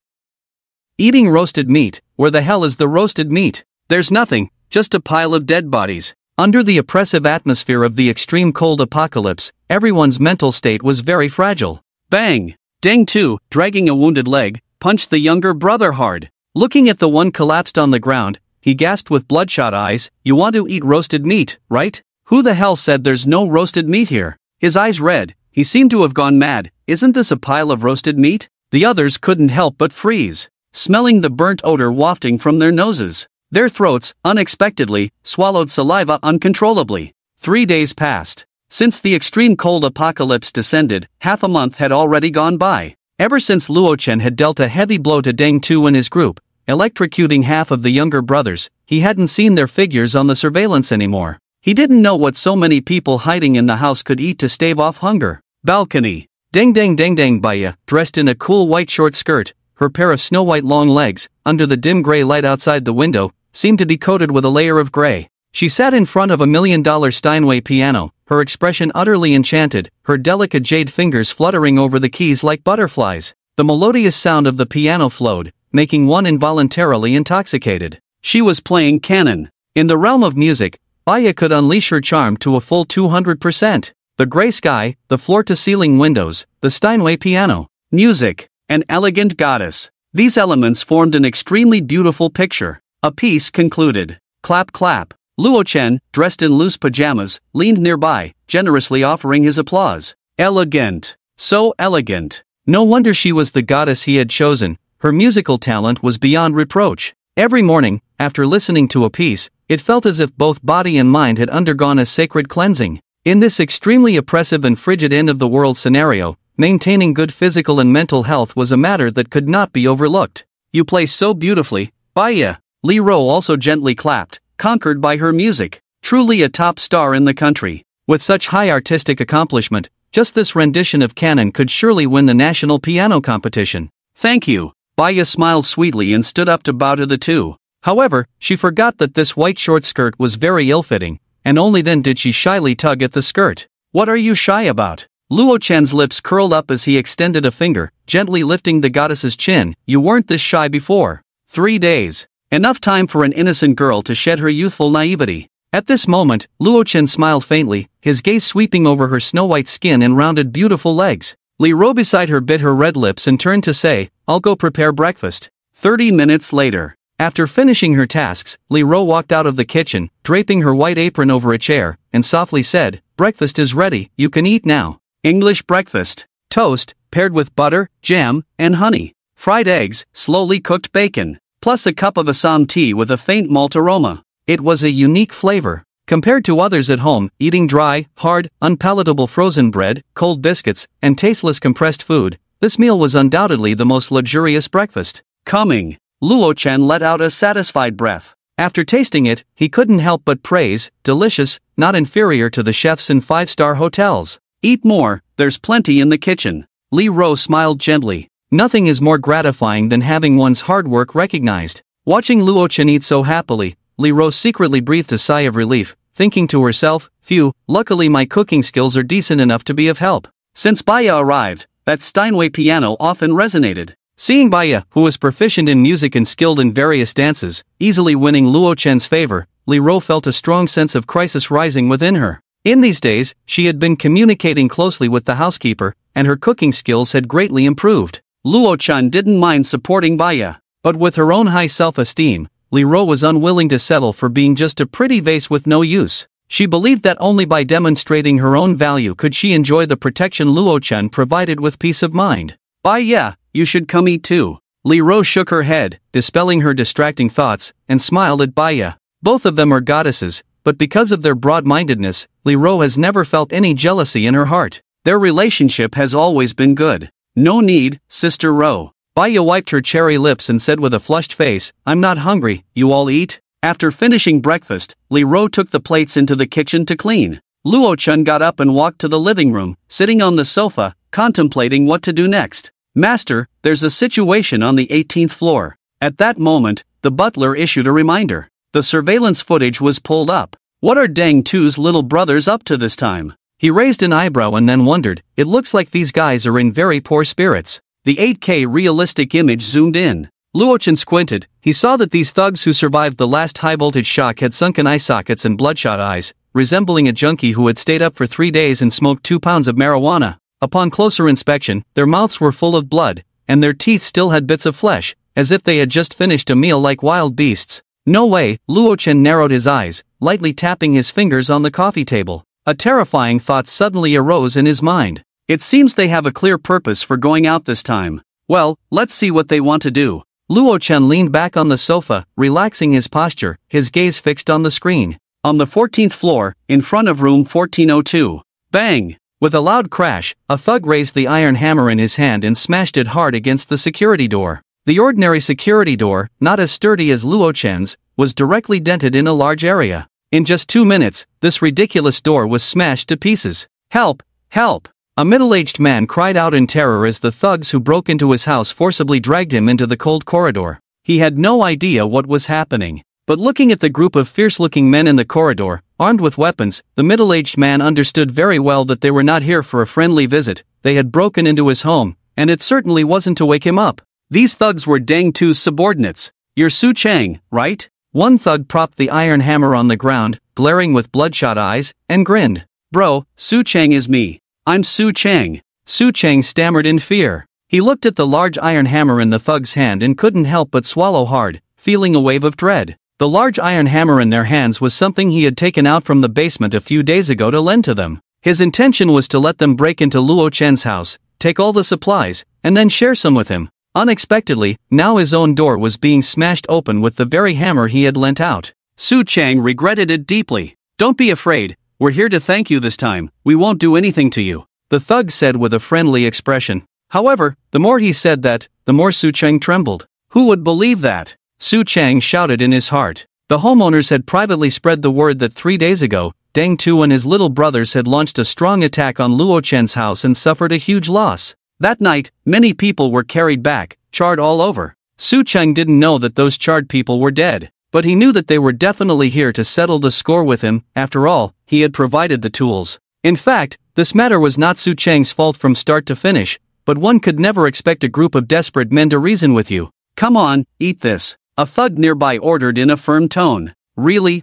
Eating roasted meat, where the hell is the roasted meat? There's nothing, just a pile of dead bodies." Under the oppressive atmosphere of the extreme cold apocalypse, everyone's mental state was very fragile. Bang! Deng Tu, dragging a wounded leg, punched the younger brother hard. Looking at the one collapsed on the ground, he gasped with bloodshot eyes, "You want to eat roasted meat, right? Who the hell said there's no roasted meat here? His eyes red, he seemed to have gone mad. Isn't this a pile of roasted meat? The others couldn't help but freeze, smelling the burnt odor wafting from their noses. Their throats, unexpectedly, swallowed saliva uncontrollably. 3 days passed. Since the extreme cold apocalypse descended, half a month had already gone by. Ever since Luo Chen had dealt a heavy blow to Deng Tu and his group, electrocuting half of the younger brothers, he hadn't seen their figures on the surveillance anymore. He didn't know what so many people hiding in the house could eat to stave off hunger. Balcony. Deng deng deng deng Baya, dressed in a cool white short skirt, her pair of snow-white long legs, under the dim gray light outside the window, seemed to be coated with a layer of gray. She sat in front of $1 million Steinway piano, her expression utterly enchanted, her delicate jade fingers fluttering over the keys like butterflies. The melodious sound of the piano flowed, making one involuntarily intoxicated. She was playing canon. In the realm of music, Baya could unleash her charm to a full 200%. The gray sky, the floor-to-ceiling windows, the Steinway piano. Music. An elegant goddess. These elements formed an extremely beautiful picture. A piece concluded. Clap clap. Luo Chen, dressed in loose pajamas, leaned nearby, generously offering his applause. Elegant. So elegant. No wonder she was the goddess he had chosen. Her musical talent was beyond reproach. Every morning, after listening to a piece, it felt as if both body and mind had undergone a sacred cleansing. In this extremely oppressive and frigid end-of-the-world scenario, maintaining good physical and mental health was a matter that could not be overlooked. You play so beautifully, Baya. Li Ro also gently clapped, conquered by her music. Truly a top star in the country. With such high artistic accomplishment, just this rendition of canon could surely win the national piano competition. Thank you. Baya smiled sweetly and stood up to bow to the two. However, she forgot that this white short skirt was very ill-fitting, and only then did she shyly tug at the skirt. What are you shy about? Luo Chen's lips curled up as he extended a finger, gently lifting the goddess's chin. You weren't this shy before. 3 days. Enough time for an innocent girl to shed her youthful naivety. At this moment, Luo Chen smiled faintly, his gaze sweeping over her snow-white skin and rounded beautiful legs. Li Ro beside her bit her red lips and turned to say, I'll go prepare breakfast. 30 minutes later. After finishing her tasks, Li Ro walked out of the kitchen, draping her white apron over a chair, and softly said, breakfast is ready, you can eat now. English breakfast. Toast, paired with butter, jam, and honey. Fried eggs, slowly cooked bacon, plus a cup of Assam tea with a faint malt aroma. It was a unique flavor. Compared to others at home, eating dry, hard, unpalatable frozen bread, cold biscuits, and tasteless compressed food, this meal was undoubtedly the most luxurious breakfast. Coming. Luo Chen let out a satisfied breath. After tasting it, he couldn't help but praise, delicious, not inferior to the chefs in 5-star hotels. Eat more, there's plenty in the kitchen. Li Ro smiled gently. Nothing is more gratifying than having one's hard work recognized. Watching Luo Chen eat so happily, Li Ro secretly breathed a sigh of relief, thinking to herself, phew, luckily my cooking skills are decent enough to be of help. Since Baya arrived, that Steinway piano often resonated. Seeing Baya, who was proficient in music and skilled in various dances, easily winning Luo Chen's favor, Li Ro felt a strong sense of crisis rising within her. In these days, she had been communicating closely with the housekeeper, and her cooking skills had greatly improved. Luo Chen didn't mind supporting Baya, but with her own high self-esteem, Li Ro was unwilling to settle for being just a pretty vase with no use. She believed that only by demonstrating her own value could she enjoy the protection Luo Chen provided with peace of mind. Baya, you should come eat too. Li Ro shook her head, dispelling her distracting thoughts, and smiled at Baya. Both of them are goddesses, but because of their broad-mindedness, Li Ro has never felt any jealousy in her heart. Their relationship has always been good. No need, Sister Ro. Baya wiped her cherry lips and said with a flushed face, I'm not hungry, you all eat? After finishing breakfast, Li Ro took the plates into the kitchen to clean. Luo Chen got up and walked to the living room, sitting on the sofa, contemplating what to do next. Master, there's a situation on the 18th floor. At that moment, the butler issued a reminder. The surveillance footage was pulled up. What are Deng Tu's little brothers up to this time? He raised an eyebrow and then wondered, it looks like these guys are in very poor spirits. The 8K realistic image zoomed in. Luo Chen squinted. He saw that these thugs who survived the last high-voltage shock had sunken eye sockets and bloodshot eyes, resembling a junkie who had stayed up for 3 days and smoked 2 pounds of marijuana. Upon closer inspection, their mouths were full of blood, and their teeth still had bits of flesh, as if they had just finished a meal like wild beasts. No way, Luo Chen narrowed his eyes, lightly tapping his fingers on the coffee table. A terrifying thought suddenly arose in his mind. It seems they have a clear purpose for going out this time. Well, let's see what they want to do. Luo Chen leaned back on the sofa, relaxing his posture, his gaze fixed on the screen. On the 14th floor, in front of room 1402. Bang! With a loud crash, a thug raised the iron hammer in his hand and smashed it hard against the security door. The ordinary security door, not as sturdy as Luo Chen's, was directly dented in a large area. In just 2 minutes, this ridiculous door was smashed to pieces. Help! Help! A middle-aged man cried out in terror as the thugs who broke into his house forcibly dragged him into the cold corridor. He had no idea what was happening. But looking at the group of fierce-looking men in the corridor, armed with weapons, the middle-aged man understood very well that they were not here for a friendly visit. They had broken into his home, and it certainly wasn't to wake him up. These thugs were Deng Tu's subordinates. "You're Su Chang, right?" One thug propped the iron hammer on the ground, glaring with bloodshot eyes, and grinned. "Bro, Su Chang is me. I'm Su Chang." Su Chang stammered in fear. He looked at the large iron hammer in the thug's hand and couldn't help but swallow hard, feeling a wave of dread. The large iron hammer in their hands was something he had taken out from the basement a few days ago to lend to them. His intention was to let them break into Luo Chen's house, take all the supplies, and then share some with him. Unexpectedly, now his own door was being smashed open with the very hammer he had lent out. Su Chang regretted it deeply. "Don't be afraid, we're here to thank you this time, we won't do anything to you," the thug said with a friendly expression. However, the more he said that, the more Su Chang trembled. Who would believe that? Su Chang shouted in his heart. The homeowners had privately spread the word that 3 days ago, Deng Tu and his little brothers had launched a strong attack on Luo Chen's house and suffered a huge loss. That night, many people were carried back, charred all over. Su Chang didn't know that those charred people were dead, but he knew that they were definitely here to settle the score with him. After all, he had provided the tools. In fact, this matter was not Su Chang's fault from start to finish, but one could never expect a group of desperate men to reason with you. "Come on, eat this," a thug nearby ordered in a firm tone. Really?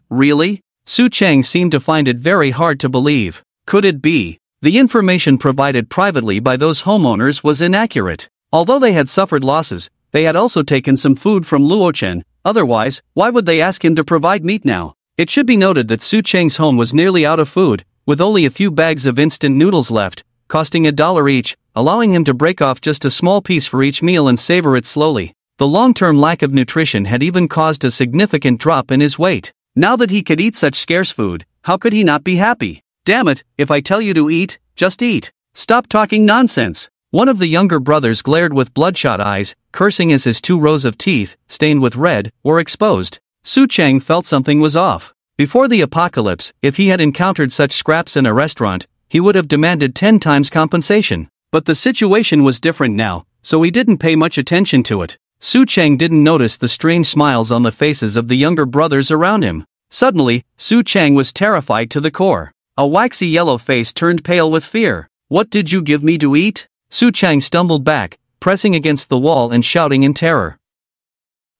Su Chang seemed to find it very hard to believe. Could it be? The information provided privately by those homeowners was inaccurate. Although they had suffered losses, they had also taken some food from Luo Chen. Otherwise, why would they ask him to provide meat now? It should be noted that Su Chang's home was nearly out of food, with only a few bags of instant noodles left, costing $1 each, allowing him to break off just a small piece for each meal and savor it slowly. The long-term lack of nutrition had even caused a significant drop in his weight. Now that he could eat such scarce food, how could he not be happy? "Damn it, if I tell you to eat, just eat. Stop talking nonsense." One of the younger brothers glared with bloodshot eyes, cursing as his 2 rows of teeth, stained with red, were exposed. Su Chang felt something was off. Before the apocalypse, if he had encountered such scraps in a restaurant, he would have demanded 10 times compensation. But the situation was different now, so he didn't pay much attention to it. Su Chang didn't notice the strange smiles on the faces of the younger brothers around him. Suddenly, Su Chang was terrified to the core. A waxy yellow face turned pale with fear. "What did you give me to eat?" Su Chang stumbled back, pressing against the wall and shouting in terror.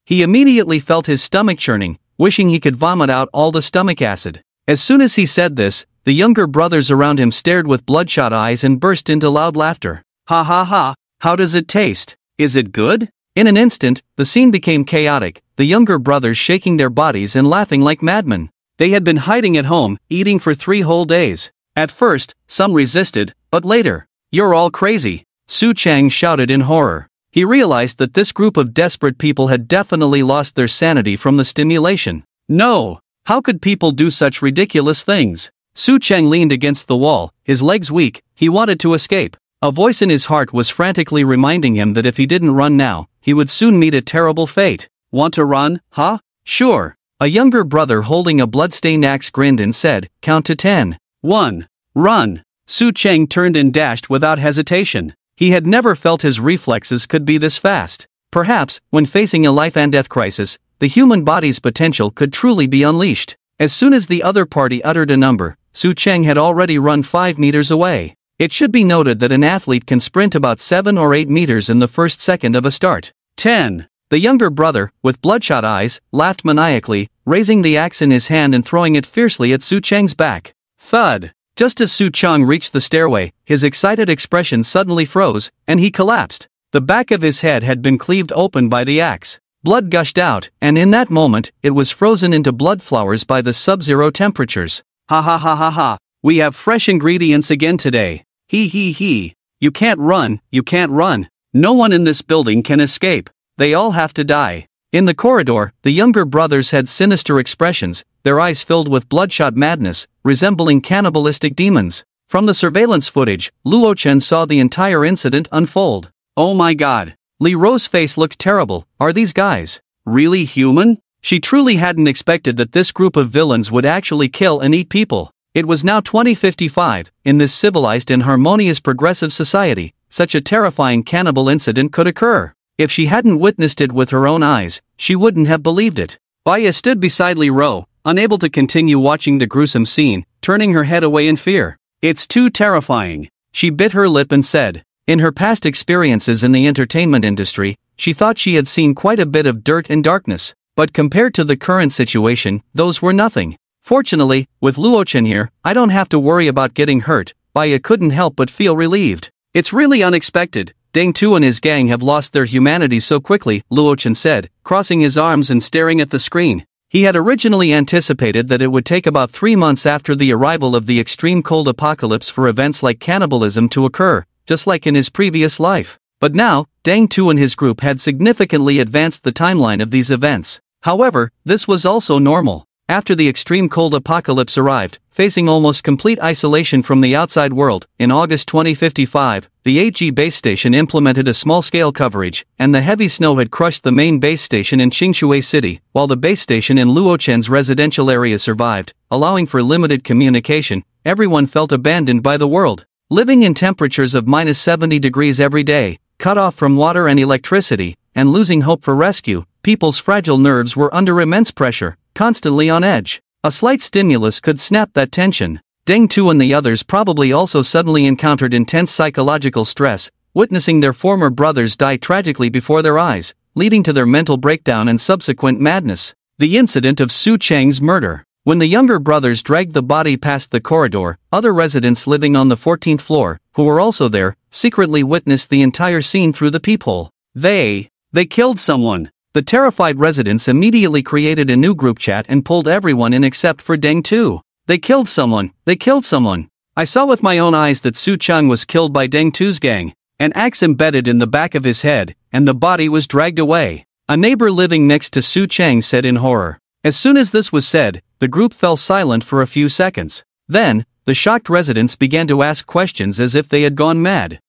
He immediately felt his stomach churning, wishing he could vomit out all the stomach acid. As soon as he said this, the younger brothers around him stared with bloodshot eyes and burst into loud laughter. "Ha ha ha, how does it taste? Is it good?" In an instant, the scene became chaotic, the younger brothers shaking their bodies and laughing like madmen. They had been hiding at home, eating for 3 whole days. At first, some resisted, but later, "You're all crazy," Su Chang shouted in horror. He realized that this group of desperate people had definitely lost their sanity from the stimulation. No! How could people do such ridiculous things? Su Chang leaned against the wall, his legs weak, he wanted to escape. A voice in his heart was frantically reminding him that if he didn't run now, he would soon meet a terrible fate. "Want to run, huh? Sure." A younger brother holding a blood-stained axe grinned and said, "Count to 10. 1. Run." Su Chang turned and dashed without hesitation. He had never felt his reflexes could be this fast. Perhaps, when facing a life-and-death crisis, the human body's potential could truly be unleashed. As soon as the other party uttered a number, Su Chang had already run 5 meters away. It should be noted that an athlete can sprint about 7 or 8 meters in the first second of a start. 10. The younger brother, with bloodshot eyes, laughed maniacally, raising the axe in his hand and throwing it fiercely at Su Chang's back. Thud! Just as Su Chang reached the stairway, his excited expression suddenly froze, and he collapsed. The back of his head had been cleaved open by the axe. Blood gushed out, and in that moment, it was frozen into blood flowers by the sub-zero temperatures. Ha ha ha ha ha, we have fresh ingredients again today. Hee hee hee. You can't run, you can't run. No one in this building can escape. They all have to die. In the corridor, the younger brothers had sinister expressions, their eyes filled with bloodshot madness, resembling cannibalistic demons. From the surveillance footage, Luo Chen saw the entire incident unfold. Oh my god. Li Ro's face looked terrible. Are these guys really human? She truly hadn't expected that this group of villains would actually kill and eat people. It was now 2055, in this civilized and harmonious progressive society, such a terrifying cannibal incident could occur. If she hadn't witnessed it with her own eyes, she wouldn't have believed it. Baya stood beside Li Ro, unable to continue watching the gruesome scene, turning her head away in fear. It's too terrifying. She bit her lip and said. In her past experiences in the entertainment industry, she thought she had seen quite a bit of dirt and darkness, but compared to the current situation, those were nothing. Fortunately, with Luo Chen here, I don't have to worry about getting hurt. Baya couldn't help but feel relieved. It's really unexpected. Deng Tu and his gang have lost their humanity so quickly, Luo Chen said, crossing his arms and staring at the screen. He had originally anticipated that it would take about 3 months after the arrival of the extreme cold apocalypse for events like cannibalism to occur, just like in his previous life. But now, Deng Tu and his group had significantly advanced the timeline of these events. However, this was also normal. After the extreme cold apocalypse arrived, facing almost complete isolation from the outside world, in August 2055, the 8G base station implemented a small-scale coverage, and the heavy snow had crushed the main base station in Qingshui City, while the base station in Luo Chen's residential area survived, allowing for limited communication. Everyone felt abandoned by the world. Living in temperatures of -70 degrees every day, cut off from water and electricity, and losing hope for rescue, people's fragile nerves were under immense pressure, constantly on edge. A slight stimulus could snap that tension. Deng Tu and the others probably also suddenly encountered intense psychological stress, witnessing their former brothers die tragically before their eyes, leading to their mental breakdown and subsequent madness. The incident of Su Cheng's murder. When the younger brothers dragged the body past the corridor, other residents living on the 14th floor, who were also there, secretly witnessed the entire scene through the peephole. They killed someone. The terrified residents immediately created a new group chat and pulled everyone in except for Deng Tu. They killed someone. They killed someone. I saw with my own eyes that Su Cheng was killed by Deng Tu's gang. An axe embedded in the back of his head, and the body was dragged away. A neighbor living next to Su Cheng said in horror. As soon as this was said, the group fell silent for a few seconds. Then, the shocked residents began to ask questions as if they had gone mad.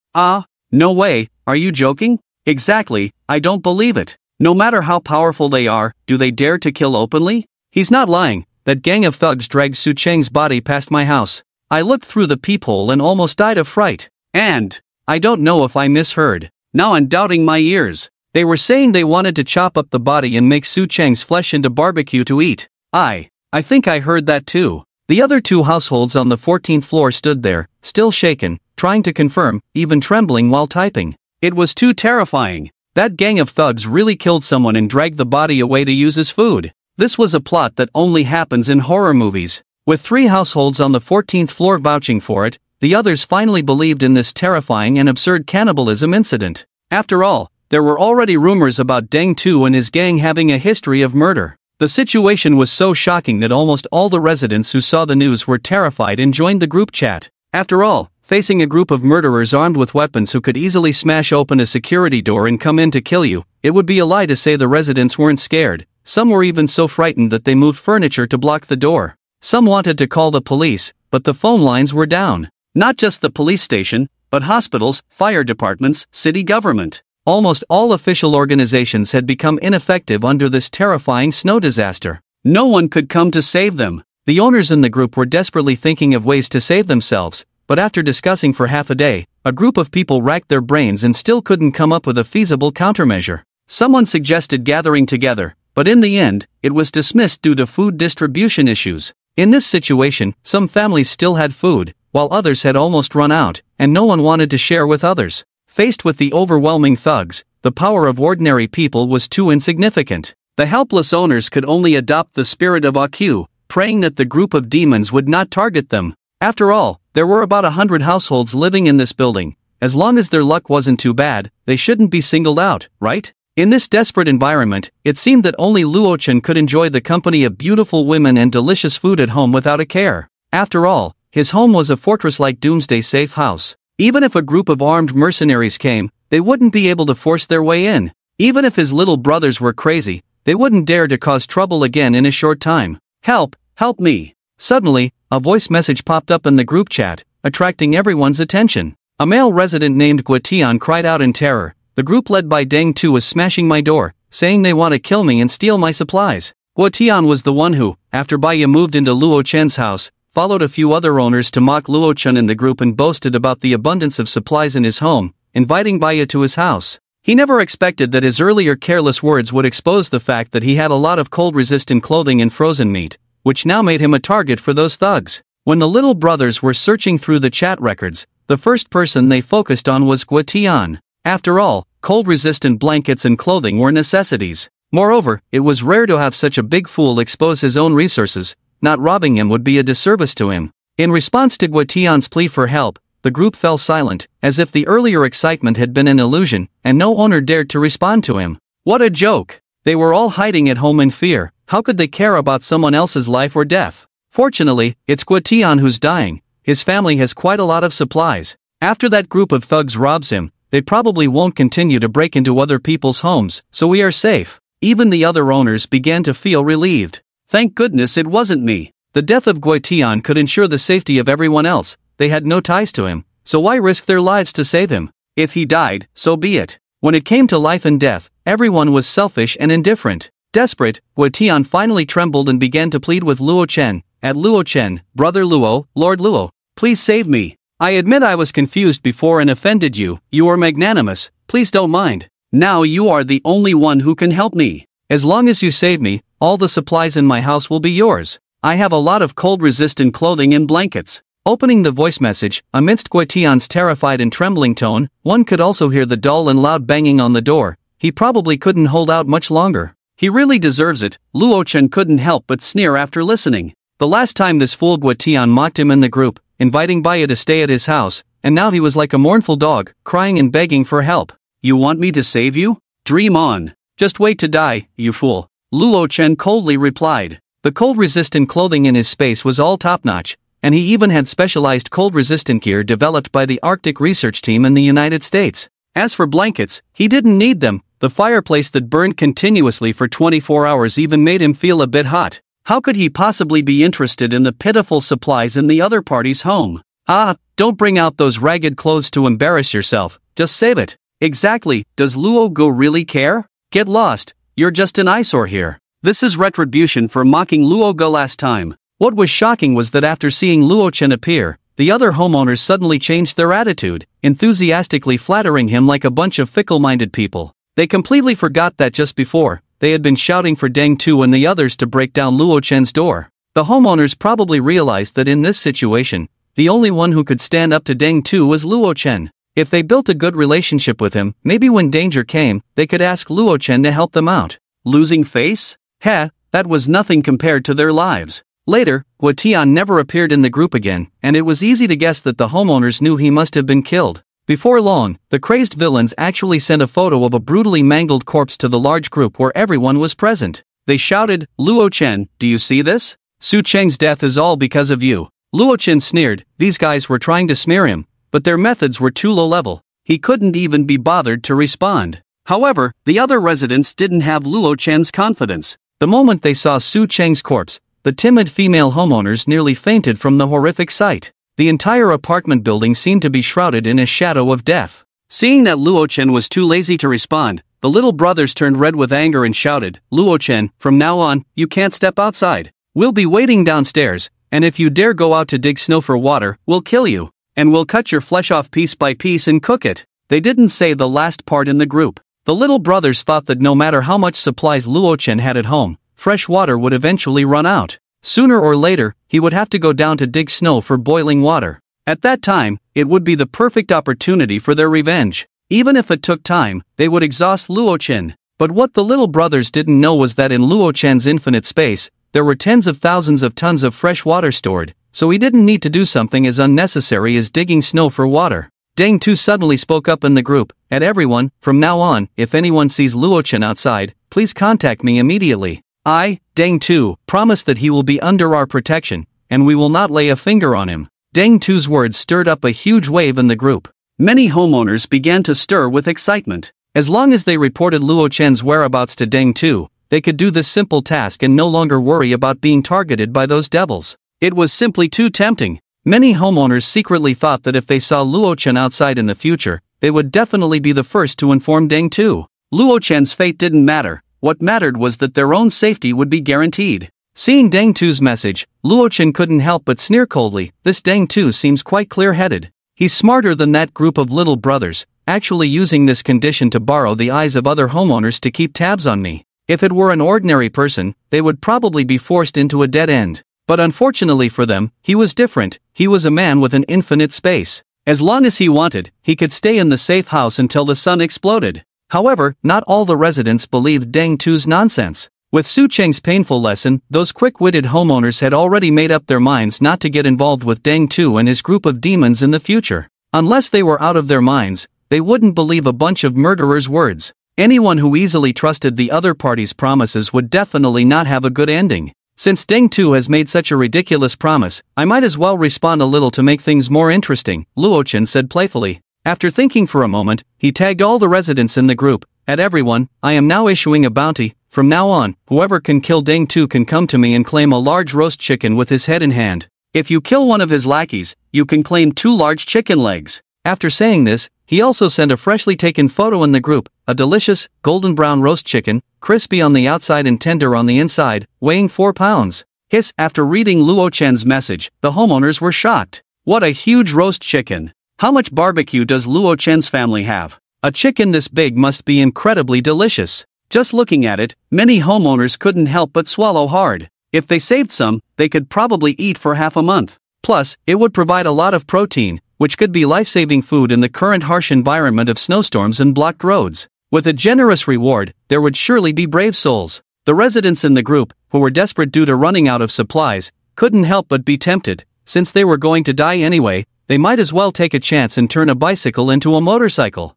No way, are you joking? Exactly, I don't believe it. No matter how powerful they are, do they dare to kill openly? He's not lying. That gang of thugs dragged Su Cheng's body past my house. I looked through the peephole and almost died of fright. And, I don't know if I misheard. Now I'm doubting my ears. They were saying they wanted to chop up the body and make Su Cheng's flesh into barbecue to eat. I think I heard that too. The other two households on the 14th floor stood there, still shaken, trying to confirm, even trembling while typing. It was too terrifying. That gang of thugs really killed someone and dragged the body away to use as food. This was a plot that only happens in horror movies. With 3 households on the 14th floor vouching for it, the others finally believed in this terrifying and absurd cannibalism incident. After all, there were already rumors about Deng Tu and his gang having a history of murder. The situation was so shocking that almost all the residents who saw the news were terrified and joined the group chat. After all, facing a group of murderers armed with weapons who could easily smash open a security door and come in to kill you, it would be a lie to say the residents weren't scared. Some were even so frightened that they moved furniture to block the door. Some wanted to call the police, but the phone lines were down. Not just the police station, but hospitals, fire departments, city government. Almost all official organizations had become ineffective under this terrifying snow disaster. No one could come to save them. The owners in the group were desperately thinking of ways to save themselves, but after discussing for half a day, a group of people racked their brains and still couldn't come up with a feasible countermeasure. Someone suggested gathering together, but in the end, it was dismissed due to food distribution issues. In this situation, some families still had food, while others had almost run out, and no one wanted to share with others. Faced with the overwhelming thugs, the power of ordinary people was too insignificant. The helpless owners could only adopt the spirit of AQ, praying that the group of demons would not target them. After all, there were about 100 households living in this building. As long as their luck wasn't too bad, they shouldn't be singled out, right? In this desperate environment, it seemed that only Luo Chen could enjoy the company of beautiful women and delicious food at home without a care. After all, his home was a fortress-like doomsday-safe house. Even if a group of armed mercenaries came, they wouldn't be able to force their way in. Even if his little brothers were crazy, they wouldn't dare to cause trouble again in a short time. Help, help me. Suddenly, a voice message popped up in the group chat, attracting everyone's attention. A male resident named Guetian cried out in terror. The group led by Deng Tu was smashing my door, saying they want to kill me and steal my supplies. Guetian was the one who, after Baiya moved into Luo Chen's house, followed a few other owners to mock Luo Chen in the group and boasted about the abundance of supplies in his home, inviting Baiya to his house. He never expected that his earlier careless words would expose the fact that he had a lot of cold-resistant clothing and frozen meat, which now made him a target for those thugs. When the little brothers were searching through the chat records, the first person they focused on was Guetian. After all, cold-resistant blankets and clothing were necessities. Moreover, it was rare to have such a big fool expose his own resources. Not robbing him would be a disservice to him. In response to Guetian's plea for help, the group fell silent, as if the earlier excitement had been an illusion, and no owner dared to respond to him. What a joke! They were all hiding at home in fear. How could they care about someone else's life or death? Fortunately, it's Guetian who's dying. His family has quite a lot of supplies. After that group of thugs robs him, they probably won't continue to break into other people's homes, so we are safe. Even the other owners began to feel relieved. Thank goodness it wasn't me. The death of Guetian could ensure the safety of everyone else. They had no ties to him, so why risk their lives to save him? If he died, so be it. When it came to life and death, everyone was selfish and indifferent. Desperate, Guetian finally trembled and began to plead with Luo Chen. At Luo Chen, Brother Luo, Lord Luo, please save me. I admit I was confused before and offended you. You are magnanimous, please don't mind. Now you are the only one who can help me. As long as you save me, all the supplies in my house will be yours. I have a lot of cold-resistant clothing and blankets. Opening the voice message, amidst Guetian's terrified and trembling tone, one could also hear the dull and loud banging on the door. He probably couldn't hold out much longer. He really deserves it. Luo Chen couldn't help but sneer after listening. The last time this fool Guetian mocked him in the group, inviting Baiya to stay at his house, and now he was like a mournful dog, crying and begging for help. You want me to save you? Dream on. Just wait to die, you fool. Luo Chen coldly replied. The cold-resistant clothing in his space was all top-notch, and he even had specialized cold-resistant gear developed by the Arctic research team in the United States. As for blankets, he didn't need them. The fireplace that burned continuously for 24 hours even made him feel a bit hot. How could he possibly be interested in the pitiful supplies in the other party's home? Don't bring out those ragged clothes to embarrass yourself, just save it. Exactly, does Luo Go really care? Get lost, you're just an eyesore here. This is retribution for mocking Luo Go last time. What was shocking was that after seeing Luo Chen appear, the other homeowners suddenly changed their attitude, enthusiastically flattering him like a bunch of fickle-minded people. They completely forgot that just before, they had been shouting for Deng Tu and the others to break down Luo Chen's door. The homeowners probably realized that in this situation, the only one who could stand up to Deng Tu was Luo Chen. If they built a good relationship with him, maybe when danger came, they could ask Luo Chen to help them out. Losing face? That was nothing compared to their lives. Later, Guetian never appeared in the group again, and it was easy to guess that the homeowners knew he must have been killed. Before long, the crazed villains actually sent a photo of a brutally mangled corpse to the large group where everyone was present. They shouted, Luo Chen, do you see this? Su Cheng's death is all because of you. Luo Chen sneered. These guys were trying to smear him, but their methods were too low level. He couldn't even be bothered to respond. However, the other residents didn't have Luo Chen's confidence. The moment they saw Su Cheng's corpse, the timid female homeowners nearly fainted from the horrific sight. The entire apartment building seemed to be shrouded in a shadow of death. Seeing that Luo Chen was too lazy to respond, the little brothers turned red with anger and shouted, Luo Chen, from now on, you can't step outside. We'll be waiting downstairs, and if you dare go out to dig snow for water, we'll kill you. And we'll cut your flesh off piece by piece and cook it. They didn't say the last part in the group. The little brothers thought that no matter how much supplies Luo Chen had at home, fresh water would eventually run out. Sooner or later, he would have to go down to dig snow for boiling water. At that time, it would be the perfect opportunity for their revenge. Even if it took time, they would exhaust Luo Chen. But what the little brothers didn't know was that in Luo Chen's infinite space, there were tens of thousands of tons of fresh water stored, so he didn't need to do something as unnecessary as digging snow for water. Deng Tu suddenly spoke up in the group, "At everyone, from now on, if anyone sees Luo Chen outside, please contact me immediately. I, Deng Tu, promise that he will be under our protection, and we will not lay a finger on him." Deng Tu's words stirred up a huge wave in the group. Many homeowners began to stir with excitement. As long as they reported Luo Chen's whereabouts to Deng Tu, they could do this simple task and no longer worry about being targeted by those devils. It was simply too tempting. Many homeowners secretly thought that if they saw Luo Chen outside in the future, they would definitely be the first to inform Deng Tu. Luo Chen's fate didn't matter. What mattered was that their own safety would be guaranteed. Seeing Deng Tu's message, Luo Chen couldn't help but sneer coldly. This Deng Tu seems quite clear-headed. He's smarter than that group of little brothers, actually using this condition to borrow the eyes of other homeowners to keep tabs on me. If it were an ordinary person, they would probably be forced into a dead end. But unfortunately for them, he was different. He was a man with an infinite space. As long as he wanted, he could stay in the safe house until the sun exploded. However, not all the residents believed Deng Tu's nonsense. With Su Cheng's painful lesson, those quick-witted homeowners had already made up their minds not to get involved with Deng Tu and his group of demons in the future. Unless they were out of their minds, they wouldn't believe a bunch of murderers' words. Anyone who easily trusted the other party's promises would definitely not have a good ending. Since Deng Tu has made such a ridiculous promise, I might as well respond a little to make things more interesting, Luo Chen said playfully. After thinking for a moment, he tagged all the residents in the group. At everyone, I am now issuing a bounty. From now on, whoever can kill Deng Tu can come to me and claim a large roast chicken with his head in hand. If you kill one of his lackeys, you can claim 2 large chicken legs. After saying this, he also sent a freshly taken photo in the group, a delicious, golden brown roast chicken, crispy on the outside and tender on the inside, weighing 4 pounds. Hiss! After reading Luo Chen's message, the homeowners were shocked. What a huge roast chicken! How much barbecue does Luo Chen's family have? A chicken this big must be incredibly delicious. Just looking at it, many homeowners couldn't help but swallow hard. If they saved some, they could probably eat for half a month. Plus, it would provide a lot of protein, which could be life-saving food in the current harsh environment of snowstorms and blocked roads. With a generous reward, there would surely be brave souls. The residents in the group, who were desperate due to running out of supplies, couldn't help but be tempted. Since they were going to die anyway, they might as well take a chance and turn a bicycle into a motorcycle.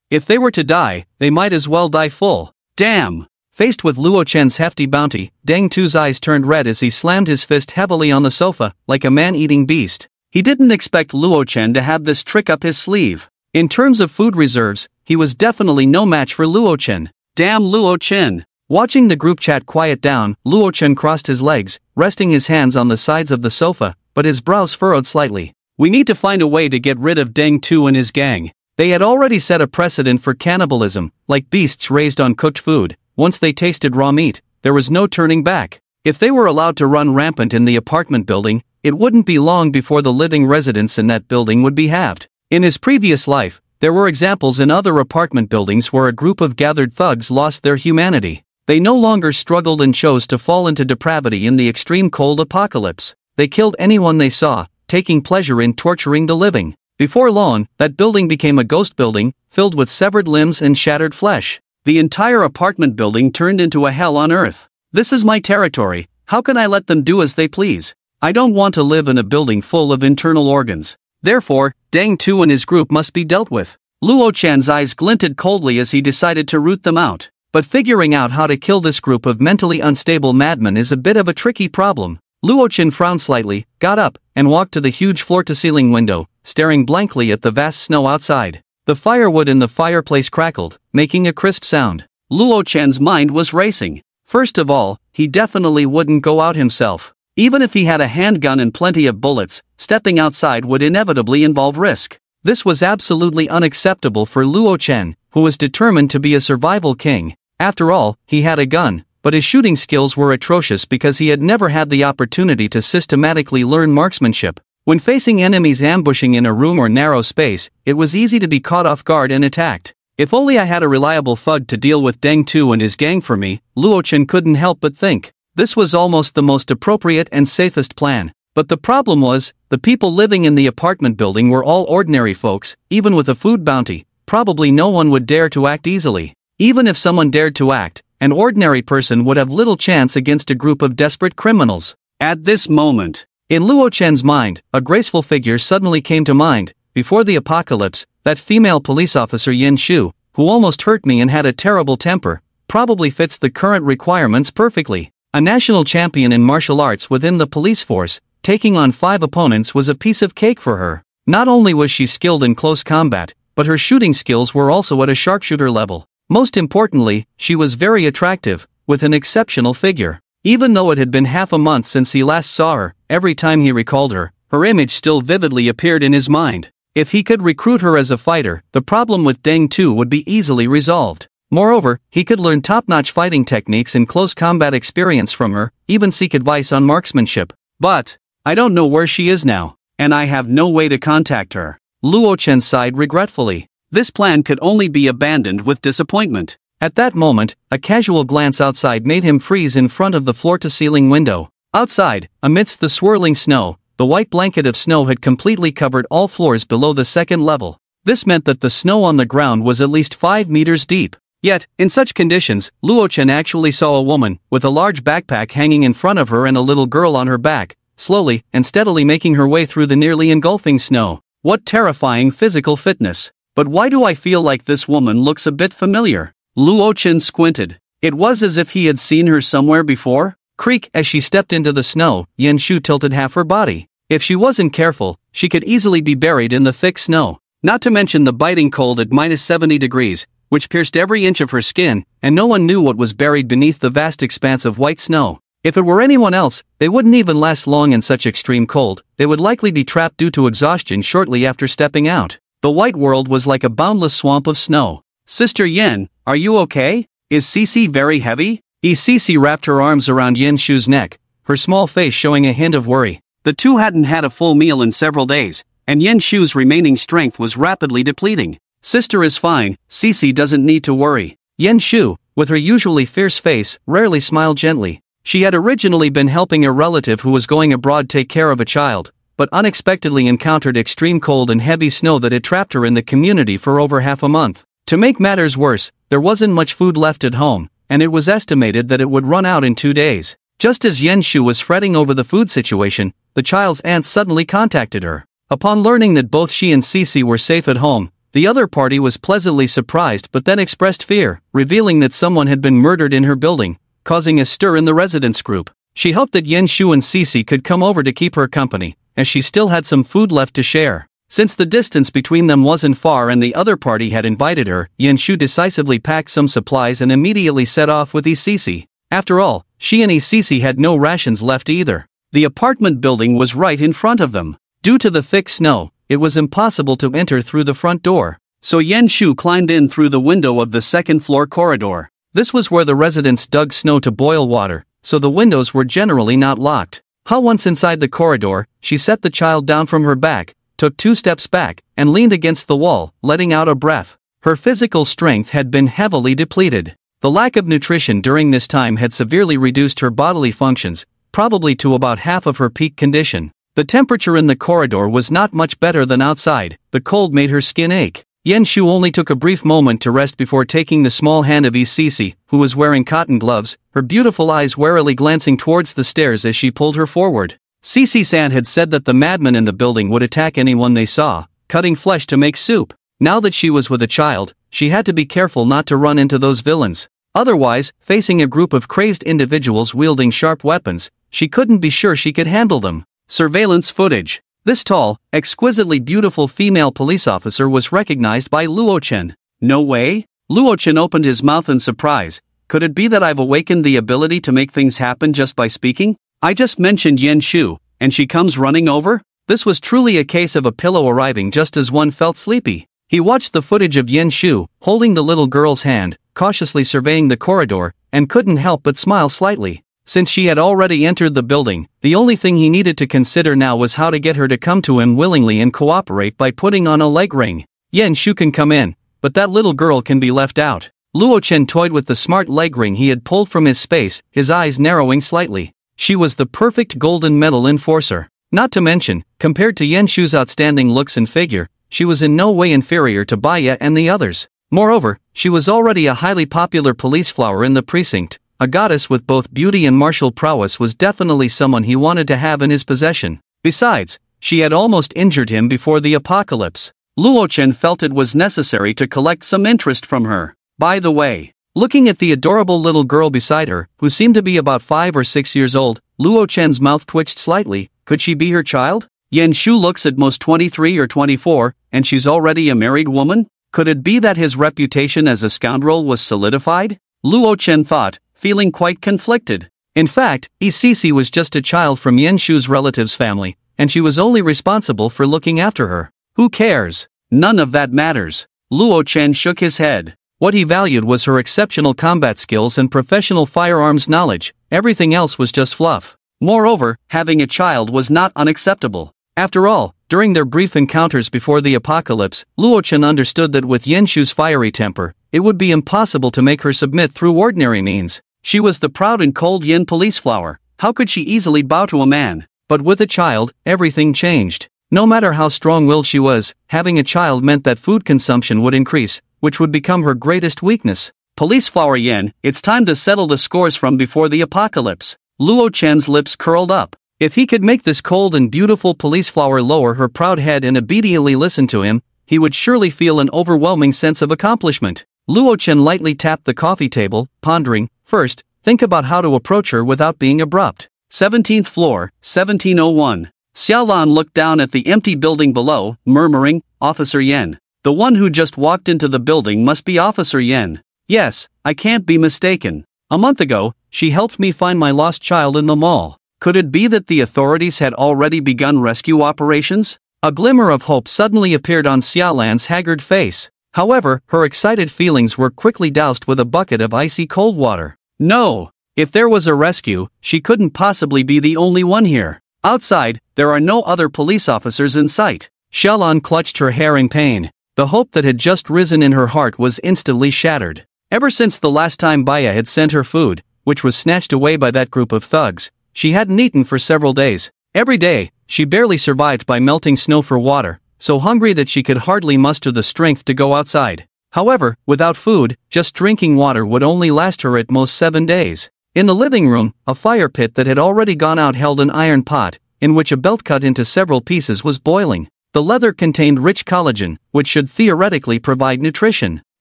If they were to die, they might as well die full. Damn! Faced with Luo Chen's hefty bounty, Deng Tu's eyes turned red as he slammed his fist heavily on the sofa, like a man-eating beast. He didn't expect Luo Chen to have this trick up his sleeve. In terms of food reserves, he was definitely no match for Luo Chen. Damn Luo Chen! Watching the group chat quiet down, Luo Chen crossed his legs, resting his hands on the sides of the sofa, but his brows furrowed slightly. We need to find a way to get rid of Deng Tu and his gang. They had already set a precedent for cannibalism, like beasts raised on cooked food. Once they tasted raw meat, there was no turning back. If they were allowed to run rampant in the apartment building, it wouldn't be long before the living residents in that building would be halved. In his previous life, there were examples in other apartment buildings where a group of gathered thugs lost their humanity. They no longer struggled and chose to fall into depravity in the extreme cold apocalypse. They killed anyone they saw, taking pleasure in torturing the living. Before long, that building became a ghost building, filled with severed limbs and shattered flesh. The entire apartment building turned into a hell on earth. This is my territory. How can I let them do as they please? I don't want to live in a building full of internal organs. Therefore, Deng Tu and his group must be dealt with. Luo Chan's eyes glinted coldly as he decided to root them out. But figuring out how to kill this group of mentally unstable madmen is a bit of a tricky problem. Luo Chen frowned slightly, got up, and walked to the huge floor-to-ceiling window, staring blankly at the vast snow outside. The firewood in the fireplace crackled, making a crisp sound. Luo Chan's mind was racing. First of all, he definitely wouldn't go out himself. Even if he had a handgun and plenty of bullets, stepping outside would inevitably involve risk. This was absolutely unacceptable for Luo Chen, who was determined to be a survival king. After all, he had a gun, but his shooting skills were atrocious because he had never had the opportunity to systematically learn marksmanship. When facing enemies ambushing in a room or narrow space, it was easy to be caught off guard and attacked. If only I had a reliable thug to deal with Deng Tu and his gang for me, Luo Chen couldn't help but think. This was almost the most appropriate and safest plan. But the problem was, the people living in the apartment building were all ordinary folks. Even with a food bounty, probably no one would dare to act easily. Even if someone dared to act, an ordinary person would have little chance against a group of desperate criminals. At this moment, in Luo Chen's mind, a graceful figure suddenly came to mind. before the apocalypse, that female police officer Yin Shu, who almost hurt me and had a terrible temper, probably fits the current requirements perfectly. A national champion in martial arts within the police force, taking on 5 opponents was a piece of cake for her. Not only was she skilled in close combat, but her shooting skills were also at a sharpshooter level. Most importantly, she was very attractive, with an exceptional figure. Even though it had been half a month since he last saw her, every time he recalled her, her image still vividly appeared in his mind. If he could recruit her as a fighter, the problem with Deng Tu would be easily resolved. Moreover, he could learn top-notch fighting techniques and close combat experience from her, even seek advice on marksmanship. But I don't know where she is now, and I have no way to contact her. Luo Chen sighed regretfully. This plan could only be abandoned with disappointment. At that moment, a casual glance outside made him freeze in front of the floor-to-ceiling window. Outside, amidst the swirling snow, the white blanket of snow had completely covered all floors below the second level. This meant that the snow on the ground was at least 5 meters deep. Yet, in such conditions, Luo Chen actually saw a woman, with a large backpack hanging in front of her and a little girl on her back, slowly and steadily making her way through the nearly engulfing snow. What terrifying physical fitness! But why do I feel like this woman looks a bit familiar? Luo Chen squinted. It was as if he had seen her somewhere before. Creak! As she stepped into the snow, Yen Shu tilted half her body. If she wasn't careful, she could easily be buried in the thick snow. Not to mention the biting cold at -70 degrees, which pierced every inch of her skin, and no one knew what was buried beneath the vast expanse of white snow. If it were anyone else, they wouldn't even last long in such extreme cold. They would likely be trapped due to exhaustion shortly after stepping out. The white world was like a boundless swamp of snow. Sister Yen, are you okay? Is Cece very heavy? Cece wrapped her arms around Yen Shu's neck, her small face showing a hint of worry. The two hadn't had a full meal in several days, and Yen Shu's remaining strength was rapidly depleting. Sister is fine, Cece doesn't need to worry. Yen Shu, with her usually fierce face, rarely smiled gently. She had originally been helping a relative who was going abroad take care of a child, but unexpectedly encountered extreme cold and heavy snow that had trapped her in the community for over half a month. To make matters worse, there wasn't much food left at home, and it was estimated that it would run out in 2 days. Just as Yen Shu was fretting over the food situation, the child's aunt suddenly contacted her. Upon learning that both she and Cece were safe at home, the other party was pleasantly surprised but then expressed fear, revealing that someone had been murdered in her building, causing a stir in the residents group. She hoped that Yen Shu and Cece could come over to keep her company, as she still had some food left to share. Since the distance between them wasn't far and the other party had invited her, Yen Shu decisively packed some supplies and immediately set off with Cece. After all, she and Cece had no rations left either. The apartment building was right in front of them. Due to the thick snow, it was impossible to enter through the front door. So Yen Shu climbed in through the window of the second-floor corridor. This was where the residents dug snow to boil water, so the windows were generally not locked. Once inside the corridor, she set the child down from her back, took 2 steps back, and leaned against the wall, letting out a breath. Her physical strength had been heavily depleted. The lack of nutrition during this time had severely reduced her bodily functions, probably to about half of her peak condition. The temperature in the corridor was not much better than outside. The cold made her skin ache. Yen Shu only took a brief moment to rest before taking the small hand of Cece, who was wearing cotton gloves, her beautiful eyes warily glancing towards the stairs as she pulled her forward. Cece's aunt had said that the madmen in the building would attack anyone they saw, cutting flesh to make soup. Now that she was with a child, she had to be careful not to run into those villains. Otherwise, facing a group of crazed individuals wielding sharp weapons, she couldn't be sure she could handle them. Surveillance footage. This tall, exquisitely beautiful female police officer was recognized by Luo Chen. No way? Luo Chen opened his mouth in surprise. Could it be that I've awakened the ability to make things happen just by speaking? I just mentioned Yen Shu, and she comes running over? This was truly a case of a pillow arriving just as one felt sleepy. He watched the footage of Yen Shu, holding the little girl's hand, cautiously surveying the corridor, and couldn't help but smile slightly. Since she had already entered the building, the only thing he needed to consider now was how to get her to come to him willingly and cooperate by putting on a leg ring. Yen Shu can come in, but that little girl can be left out. Luo Chen toyed with the smart leg ring he had pulled from his space, his eyes narrowing slightly. She was the perfect golden medal enforcer. Not to mention, compared to Yen Shu's outstanding looks and figure, she was in no way inferior to Baya and the others. Moreover, she was already a highly popular police flower in the precinct. A goddess with both beauty and martial prowess was definitely someone he wanted to have in his possession. Besides, she had almost injured him before the apocalypse. Luo Chen felt it was necessary to collect some interest from her. By the way, looking at the adorable little girl beside her, who seemed to be about 5 or 6 years old, Luo Chen's mouth twitched slightly. Could she be her child? Yan Shu looks at most 23 or 24, and she's already a married woman? Could it be that his reputation as a scoundrel was solidified? Luo Chen thought, feeling quite conflicted. In fact, Isisi was just a child from Yan Shu's relative's family, and she was only responsible for looking after her. Who cares? None of that matters. Luo Chen shook his head. What he valued was her exceptional combat skills and professional firearms knowledge. Everything else was just fluff. Moreover, having a child was not unacceptable. After all, during their brief encounters before the apocalypse, Luo Chen understood that with Yan Shu's fiery temper, it would be impossible to make her submit through ordinary means. She was the proud and cold Yin police flower. How could she easily bow to a man? But with a child, everything changed. No matter how strong-willed she was, having a child meant that food consumption would increase, which would become her greatest weakness. Police flower Yen, it's time to settle the scores from before the apocalypse. Luo Chen's lips curled up. If he could make this cold and beautiful police flower lower her proud head and obediently listen to him, he would surely feel an overwhelming sense of accomplishment. Luo Chen lightly tapped the coffee table, pondering. First, think about how to approach her without being abrupt. 17th floor, 1701. Xiaolan looked down at the empty building below, murmuring, Officer Yen. The one who just walked into the building must be Officer Yen. Yes, I can't be mistaken. A month ago, she helped me find my lost child in the mall. Could it be that the authorities had already begun rescue operations? A glimmer of hope suddenly appeared on Xiaolan's haggard face. However, her excited feelings were quickly doused with a bucket of icy cold water. No! If there was a rescue, she couldn't possibly be the only one here. Outside, there are no other police officers in sight. Xiaolan clutched her hair in pain. The hope that had just risen in her heart was instantly shattered. Ever since the last time Baya had sent her food, which was snatched away by that group of thugs, she hadn't eaten for several days. Every day, she barely survived by melting snow for water, so hungry that she could hardly muster the strength to go outside. However, without food, just drinking water would only last her at most 7 days. In the living room, a fire pit that had already gone out held an iron pot, in which a belt cut into several pieces was boiling. The leather contained rich collagen, which should theoretically provide nutrition.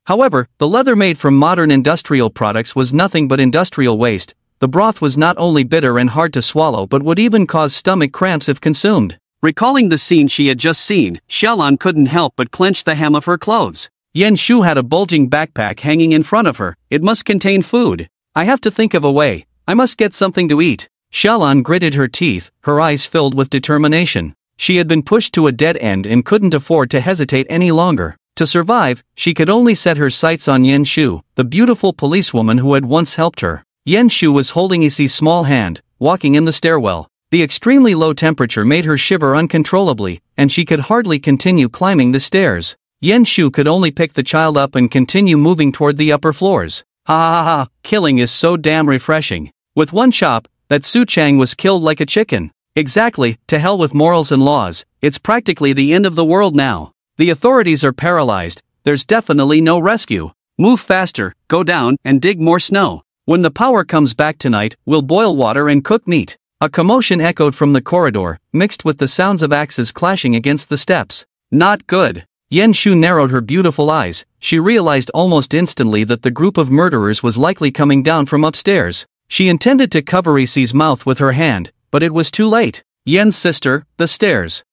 However, the leather made from modern industrial products was nothing but industrial waste. The broth was not only bitter and hard to swallow but would even cause stomach cramps if consumed. Recalling the scene she had just seen, Xiaolan couldn't help but clench the hem of her clothes. Yan Shu had a bulging backpack hanging in front of her. It must contain food. I have to think of a way. I must get something to eat. Xiaolan gritted her teeth, her eyes filled with determination. She had been pushed to a dead end and couldn't afford to hesitate any longer. To survive, she could only set her sights on Yan Shu, the beautiful policewoman who had once helped her. Yan Shu was holding Isi's small hand, walking in the stairwell. The extremely low temperature made her shiver uncontrollably, and she could hardly continue climbing the stairs. Yan Shu could only pick the child up and continue moving toward the upper floors. Ha ha ha, killing is so damn refreshing. With one chop, that Su Chang was killed like a chicken. Exactly, to hell with morals and laws, it's practically the end of the world now. The authorities are paralyzed, there's definitely no rescue. Move faster, go down, and dig more snow. When the power comes back tonight, we'll boil water and cook meat. A commotion echoed from the corridor, mixed with the sounds of axes clashing against the steps. Not good. Yan Shu narrowed her beautiful eyes. She realized almost instantly that the group of murderers was likely coming down from upstairs. She intended to cover Isi's mouth with her hand, but it was too late. Yen's sister, the stairs.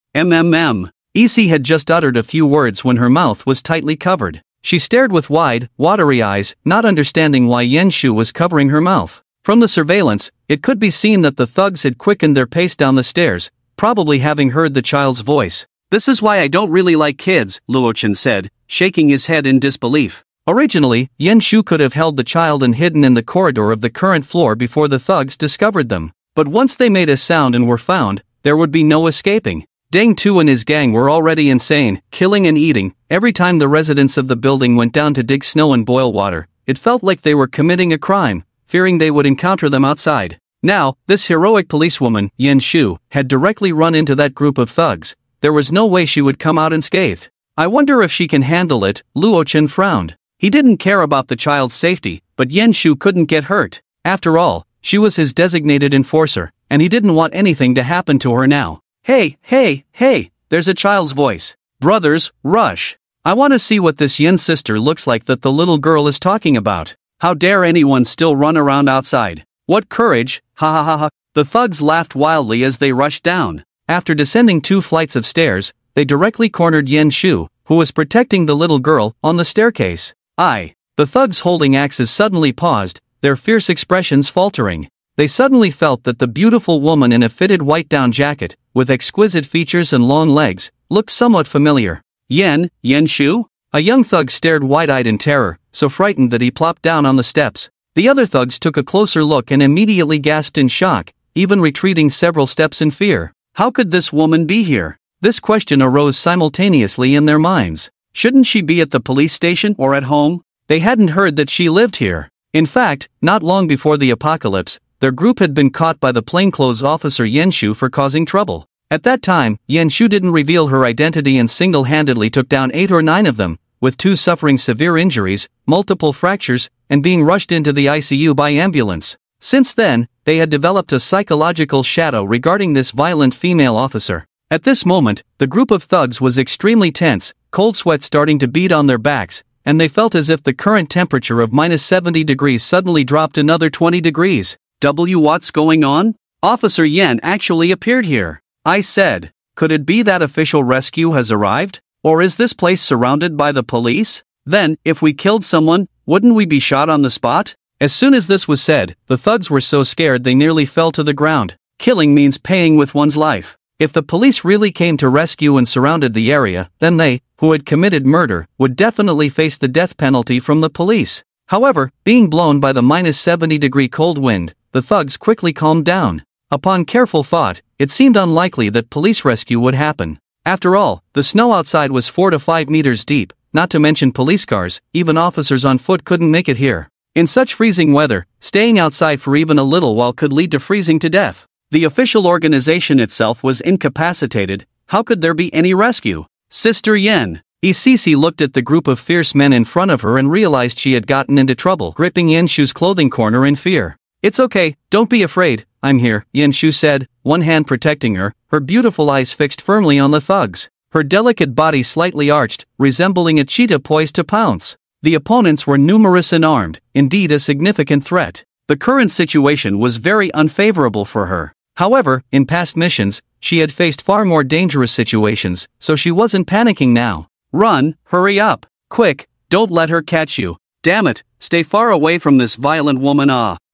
Isi had just uttered a few words when her mouth was tightly covered. She stared with wide, watery eyes, not understanding why Yan Shu was covering her mouth. From the surveillance, it could be seen that the thugs had quickened their pace down the stairs, probably having heard the child's voice. This is why I don't really like kids, Luo Chen said, shaking his head in disbelief. Originally, Yan Shu could have held the child and hidden in the corridor of the current floor before the thugs discovered them. But once they made a sound and were found, there would be no escaping. Deng Tu and his gang were already insane, killing and eating. Every time the residents of the building went down to dig snow and boil water, it felt like they were committing a crime, fearing they would encounter them outside. Now, this heroic policewoman, Yan Shu, had directly run into that group of thugs. There was no way she would come out unscathed. I wonder if she can handle it, Luo Chen frowned. He didn't care about the child's safety, but Yan Shu couldn't get hurt. After all, she was his designated enforcer, and he didn't want anything to happen to her now. Hey, hey, hey, there's a child's voice. Brothers, rush. I want to see what this Yin sister looks like that the little girl is talking about. How dare anyone still run around outside? What courage, ha ha ha ha. The thugs laughed wildly as they rushed down. After descending 2 flights of stairs, they directly cornered Yen Shu, who was protecting the little girl, on the staircase. The thugs holding axes suddenly paused, their fierce expressions faltering. They suddenly felt that the beautiful woman in a fitted white down jacket, with exquisite features and long legs, looked somewhat familiar. Yen Shu? A young thug stared wide-eyed in terror, so frightened that he plopped down on the steps. The other thugs took a closer look and immediately gasped in shock, even retreating several steps in fear. How could this woman be here? This question arose simultaneously in their minds. Shouldn't she be at the police station or at home? They hadn't heard that she lived here. In fact, not long before the apocalypse, their group had been caught by the plainclothes officer Yen Shu for causing trouble. At that time, Yen Shu didn't reveal her identity and single-handedly took down 8 or 9 of them, with 2 suffering severe injuries, multiple fractures, and being rushed into the ICU by ambulance. Since then, they had developed a psychological shadow regarding this violent female officer. At this moment, the group of thugs was extremely tense, cold sweat starting to bead on their backs, and they felt as if the current temperature of -70 degrees suddenly dropped another 20 degrees. What's going on? Officer Yen actually appeared here. I said, could it be that official rescue has arrived? Or is this place surrounded by the police? Then, if we killed someone, wouldn't we be shot on the spot? As soon as this was said, the thugs were so scared they nearly fell to the ground. Killing means paying with one's life. If the police really came to rescue and surrounded the area, then they, who had committed murder, would definitely face the death penalty from the police. However, being blown by the -70-degree cold wind, the thugs quickly calmed down. Upon careful thought, it seemed unlikely that police rescue would happen. After all, the snow outside was 4 to 5 meters deep, not to mention police cars, even officers on foot couldn't make it here. In such freezing weather, staying outside for even a little while could lead to freezing to death. The official organization itself was incapacitated. How could there be any rescue? Sister Yen. Isisi looked at the group of fierce men in front of her and realized she had gotten into trouble, gripping Yen Shu's clothing corner in fear. It's okay, don't be afraid, I'm here, Yen Shu said, one hand protecting her, her beautiful eyes fixed firmly on the thugs. Her delicate body slightly arched, resembling a cheetah poised to pounce. The opponents were numerous and armed, indeed a significant threat. The current situation was very unfavorable for her. However, in past missions, she had faced far more dangerous situations, so she wasn't panicking now. Run, hurry up, quick, don't let her catch you. Damn it, stay far away from this violent woman.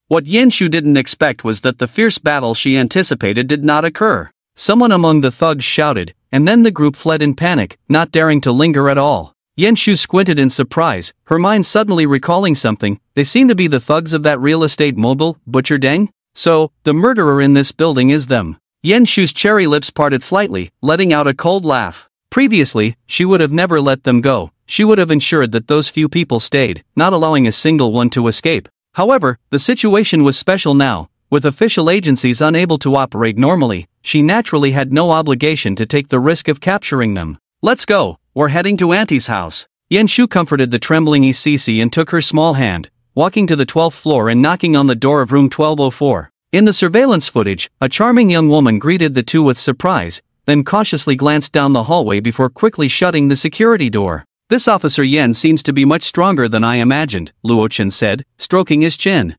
What Yen Shu didn't expect was that the fierce battle she anticipated did not occur. Someone among the thugs shouted, and then the group fled in panic, not daring to linger at all. Yen Shu squinted in surprise, her mind suddenly recalling something. They seem to be the thugs of that real estate mogul, Butcher Deng? So, the murderer in this building is them. Yen Shu's cherry lips parted slightly, letting out a cold laugh. Previously, she would have never let them go. She would have ensured that those few people stayed, not allowing a single one to escape. However, the situation was special now. With official agencies unable to operate normally, she naturally had no obligation to take the risk of capturing them. Let's go, we're heading to Auntie's house. Yen Shu comforted the trembling Isisi and took her small hand, walking to the 12th floor and knocking on the door of room 1204. In the surveillance footage, a charming young woman greeted the two with surprise, then cautiously glanced down the hallway before quickly shutting the security door. This Officer Yen seems to be much stronger than I imagined, Luochen said, stroking his chin.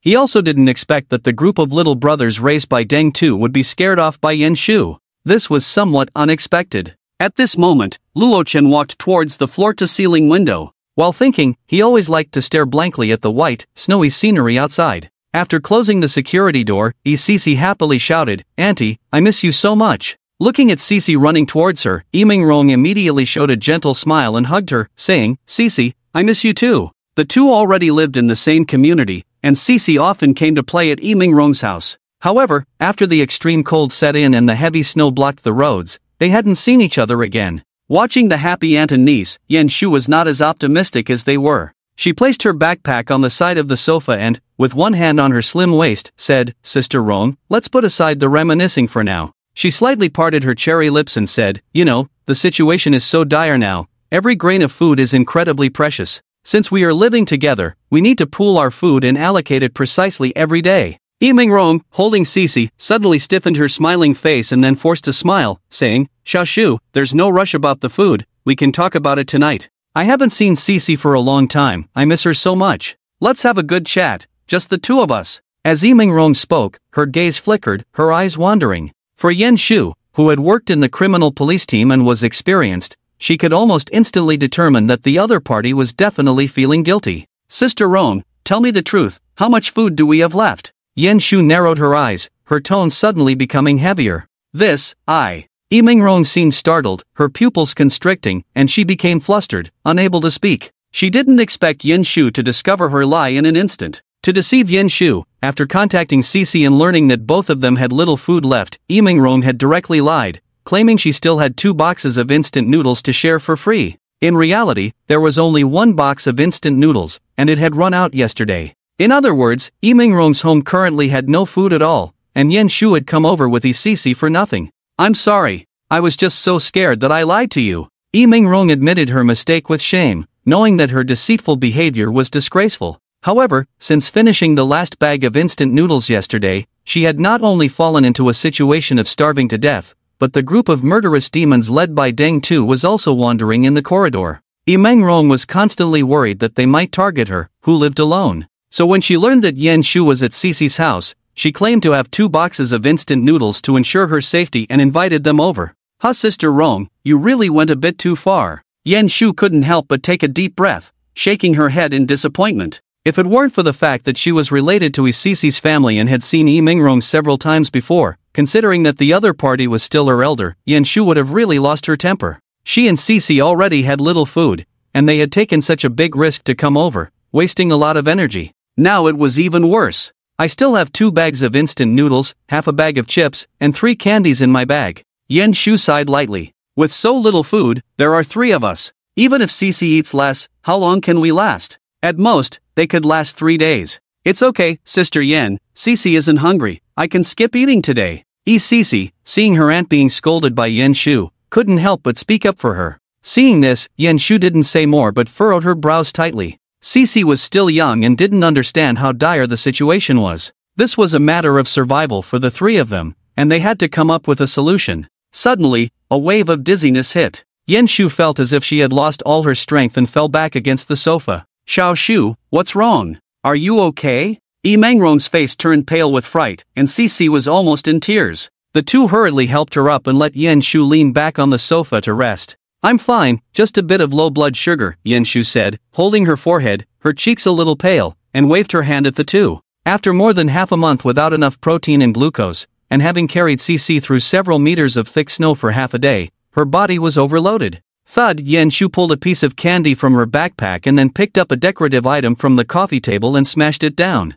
He also didn't expect that the group of little brothers raised by Deng Tu would be scared off by Yen Shu. This was somewhat unexpected. At this moment, Luochen walked towards the floor-to-ceiling window. While thinking, he always liked to stare blankly at the white, snowy scenery outside. After closing the security door, Isisi happily shouted, "Auntie, I miss you so much." Looking at Sisi running towards her, Yimingrong immediately showed a gentle smile and hugged her, saying, "Sisi, I miss you too." The two already lived in the same community, and Sisi often came to play at Yimingrong's house. However, after the extreme cold set in and the heavy snow blocked the roads, they hadn't seen each other again. Watching the happy aunt and niece, Yen Shu was not as optimistic as they were. She placed her backpack on the side of the sofa and, with one hand on her slim waist, said, "Sister Rong, let's put aside the reminiscing for now." She slightly parted her cherry lips and said, "You know, the situation is so dire now. Every grain of food is incredibly precious. Since we are living together, we need to pool our food and allocate it precisely every day. Lee Mingrong, holding Cece, suddenly stiffened her smiling face and then forced a smile, saying, Xiaoshu, there's no rush about the food, we can talk about it tonight. I haven't seen Cece for a long time, I miss her so much. Let's have a good chat, just the two of us. As Lee Mingrong spoke, her gaze flickered, her eyes wandering. For Yen Shu, who had worked in the criminal police team and was experienced, she could almost instantly determine that the other party was definitely feeling guilty. Sister Rong, tell me the truth, how much food do we have left? Yen Shu narrowed her eyes, her tone suddenly becoming heavier. Lee Mingrong seemed startled, her pupils constricting, and she became flustered, unable to speak. She didn't expect Yen Shu to discover her lie in an instant. To deceive Yen Shu, after contacting Cece and learning that both of them had little food left, Lee Mingrong had directly lied, claiming she still had 2 boxes of instant noodles to share for free. In reality, there was only 1 box of instant noodles, and it had run out yesterday. In other words, Lee Mingrong's home currently had no food at all, and Yen Shu had come over with Cece for nothing. I'm sorry, I was just so scared that I lied to you. Lee Mingrong admitted her mistake with shame, knowing that her deceitful behavior was disgraceful. However, since finishing the last bag of instant noodles yesterday, she had not only fallen into a situation of starving to death, but the group of murderous demons led by Deng Tu was also wandering in the corridor. Lee Mingrong was constantly worried that they might target her, who lived alone. So when she learned that Yen Shu was at Cece's house, she claimed to have 2 boxes of instant noodles to ensure her safety and invited them over. Sister Rong, you really went a bit too far. Yen Shu couldn't help but take a deep breath, shaking her head in disappointment. If it weren't for the fact that she was related to Cece's family and had seen Lee Mingrong several times before, considering that the other party was still her elder, Yen Shu would have really lost her temper. She and Cece already had little food, and they had taken such a big risk to come over, wasting a lot of energy. Now it was even worse. I still have 2 bags of instant noodles, half a bag of chips, and 3 candies in my bag. Yen Shu sighed lightly. With so little food, there are 3 of us. Even if Cece eats less, how long can we last? At most, they could last 3 days. It's okay, Sister Yen, Cece isn't hungry, I can skip eating today. Cece, seeing her aunt being scolded by Yen Shu, couldn't help but speak up for her. Seeing this, Yen Shu didn't say more but furrowed her brows tightly. Cece was still young and didn't understand how dire the situation was. This was a matter of survival for the 3 of them, and they had to come up with a solution. Suddenly, a wave of dizziness hit. Yen Shu felt as if she had lost all her strength and fell back against the sofa. Xiaoshu, what's wrong? Are you okay? Lee Mingrong's face turned pale with fright, and Cece was almost in tears. The 2 hurriedly helped her up and let Yen Shu lean back on the sofa to rest. I'm fine, just a bit of low blood sugar, Yen Shu said, holding her forehead, her cheeks a little pale, and waved her hand at the 2. After more than half a month without enough protein and glucose, and having carried Cece through several meters of thick snow for half a day, her body was overloaded. Thud, Yen Shu pulled a piece of candy from her backpack and then picked up a decorative item from the coffee table and smashed it down.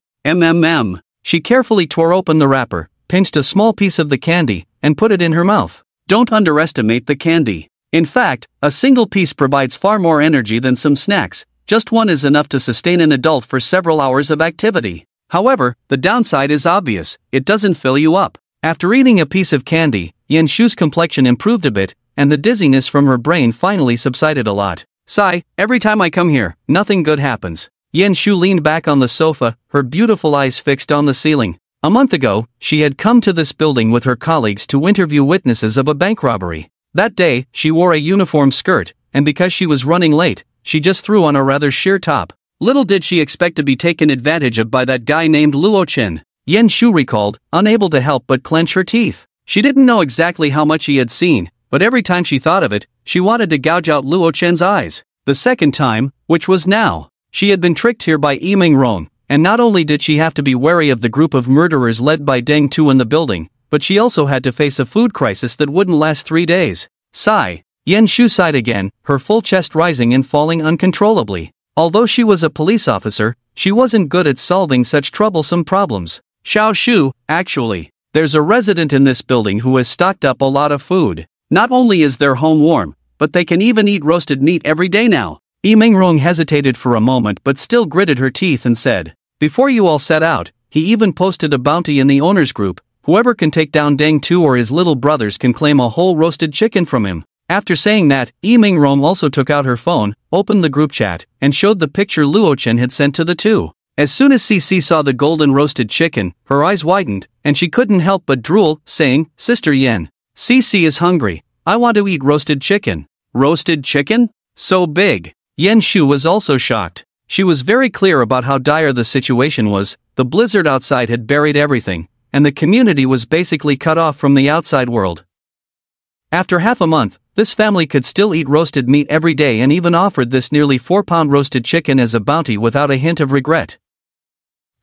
She carefully tore open the wrapper, pinched a small piece of the candy, and put it in her mouth. Don't underestimate the candy. In fact, a single piece provides far more energy than some snacks, just one is enough to sustain an adult for several hours of activity. However, the downside is obvious, it doesn't fill you up. After eating a piece of candy, Yen Shu's complexion improved a bit, and the dizziness from her brain finally subsided a lot. Sigh, every time I come here, nothing good happens. Yen Shu leaned back on the sofa, her beautiful eyes fixed on the ceiling. A month ago, she had come to this building with her colleagues to interview witnesses of a bank robbery. That day, she wore a uniform skirt, and because she was running late, she just threw on a rather sheer top. Little did she expect to be taken advantage of by that guy named Luo Chen. Yen Shu recalled, unable to help but clench her teeth. She didn't know exactly how much he had seen, but every time she thought of it, she wanted to gouge out Luo Chen's eyes. The second time, which was now. She had been tricked here by Lee Mingrong, and not only did she have to be wary of the group of murderers led by Deng Tu in the building, but she also had to face a food crisis that wouldn't last 3 days. Sigh. Yen Shu sighed again, her full chest rising and falling uncontrollably. Although she was a police officer, she wasn't good at solving such troublesome problems. Xiaoshu, actually, there's a resident in this building who has stocked up a lot of food. Not only is their home warm, but they can even eat roasted meat every day now. Lee Mingrong hesitated for a moment but still gritted her teeth and said, before you all set out, he even posted a bounty in the owners group. Whoever can take down Deng Tu or his little brothers can claim a whole roasted chicken from him. After saying that, Lee Mingrong also took out her phone, opened the group chat, and showed the picture Luo Chen had sent to the 2. As soon as Cece saw the golden roasted chicken, her eyes widened, and she couldn't help but drool, saying, "Sister Yen, Cece is hungry. I want to eat roasted chicken." Roasted chicken? So big. Yen Shu was also shocked. She was very clear about how dire the situation was. The blizzard outside had buried everything, and the community was basically cut off from the outside world. After half a month, this family could still eat roasted meat every day and even offered this nearly 4-pound roasted chicken as a bounty without a hint of regret.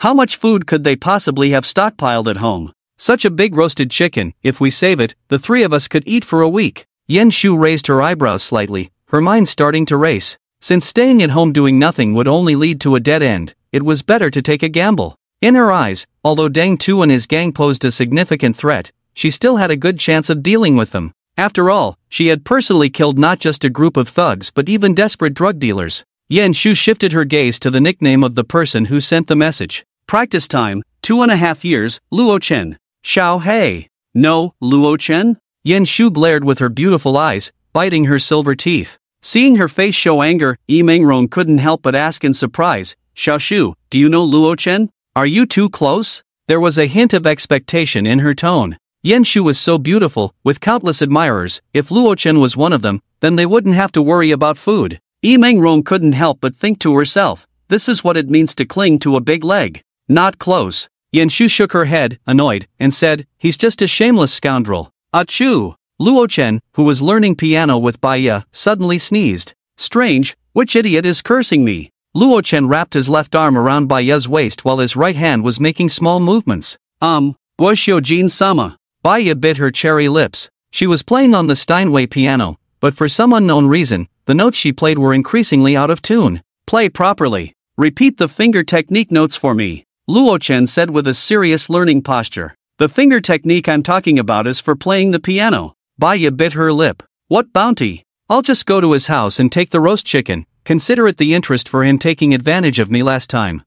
How much food could they possibly have stockpiled at home? Such a big roasted chicken, if we save it, the three of us could eat for a week. Yen Shu raised her eyebrows slightly, her mind starting to race. Since staying at home doing nothing would only lead to a dead end, it was better to take a gamble. In her eyes, although Deng Tu and his gang posed a significant threat, she still had a good chance of dealing with them. After all, she had personally killed not just a group of thugs but even desperate drug dealers. Yen Shu shifted her gaze to the nickname of the person who sent the message. Practice time, 2.5 years, Luo Chen. Xiao Hei. No, Luo Chen? Yen Shu glared with her beautiful eyes, biting her silver teeth. Seeing her face show anger, Yi Mengrong couldn't help but ask in surprise, "Xiao Shu, do you know Luo Chen? Are you too close?" There was a hint of expectation in her tone. Yen Shu was so beautiful, with countless admirers. If Luo Chen was one of them, then they wouldn't have to worry about food. Yi Mengrong couldn't help but think to herself, this is what it means to cling to a big leg. Not close. Yen Shu shook her head, annoyed, and said, "He's just a shameless scoundrel." Achoo! Luo Chen, who was learning piano with Baiya, suddenly sneezed. Strange, which idiot is cursing me? Luo Chen wrapped his left arm around Baiya's waist while his right hand was making small movements. Guoxiu Jin-sama. Baiya bit her cherry lips. She was playing on the Steinway piano, but for some unknown reason, the notes she played were increasingly out of tune. "Play properly. Repeat the finger technique notes for me," Luo Chen said with a serious learning posture. "The finger technique I'm talking about is for playing the piano." Baiya bit her lip. "What bounty? I'll just go to his house and take the roast chicken. Consider it the interest for him taking advantage of me last time."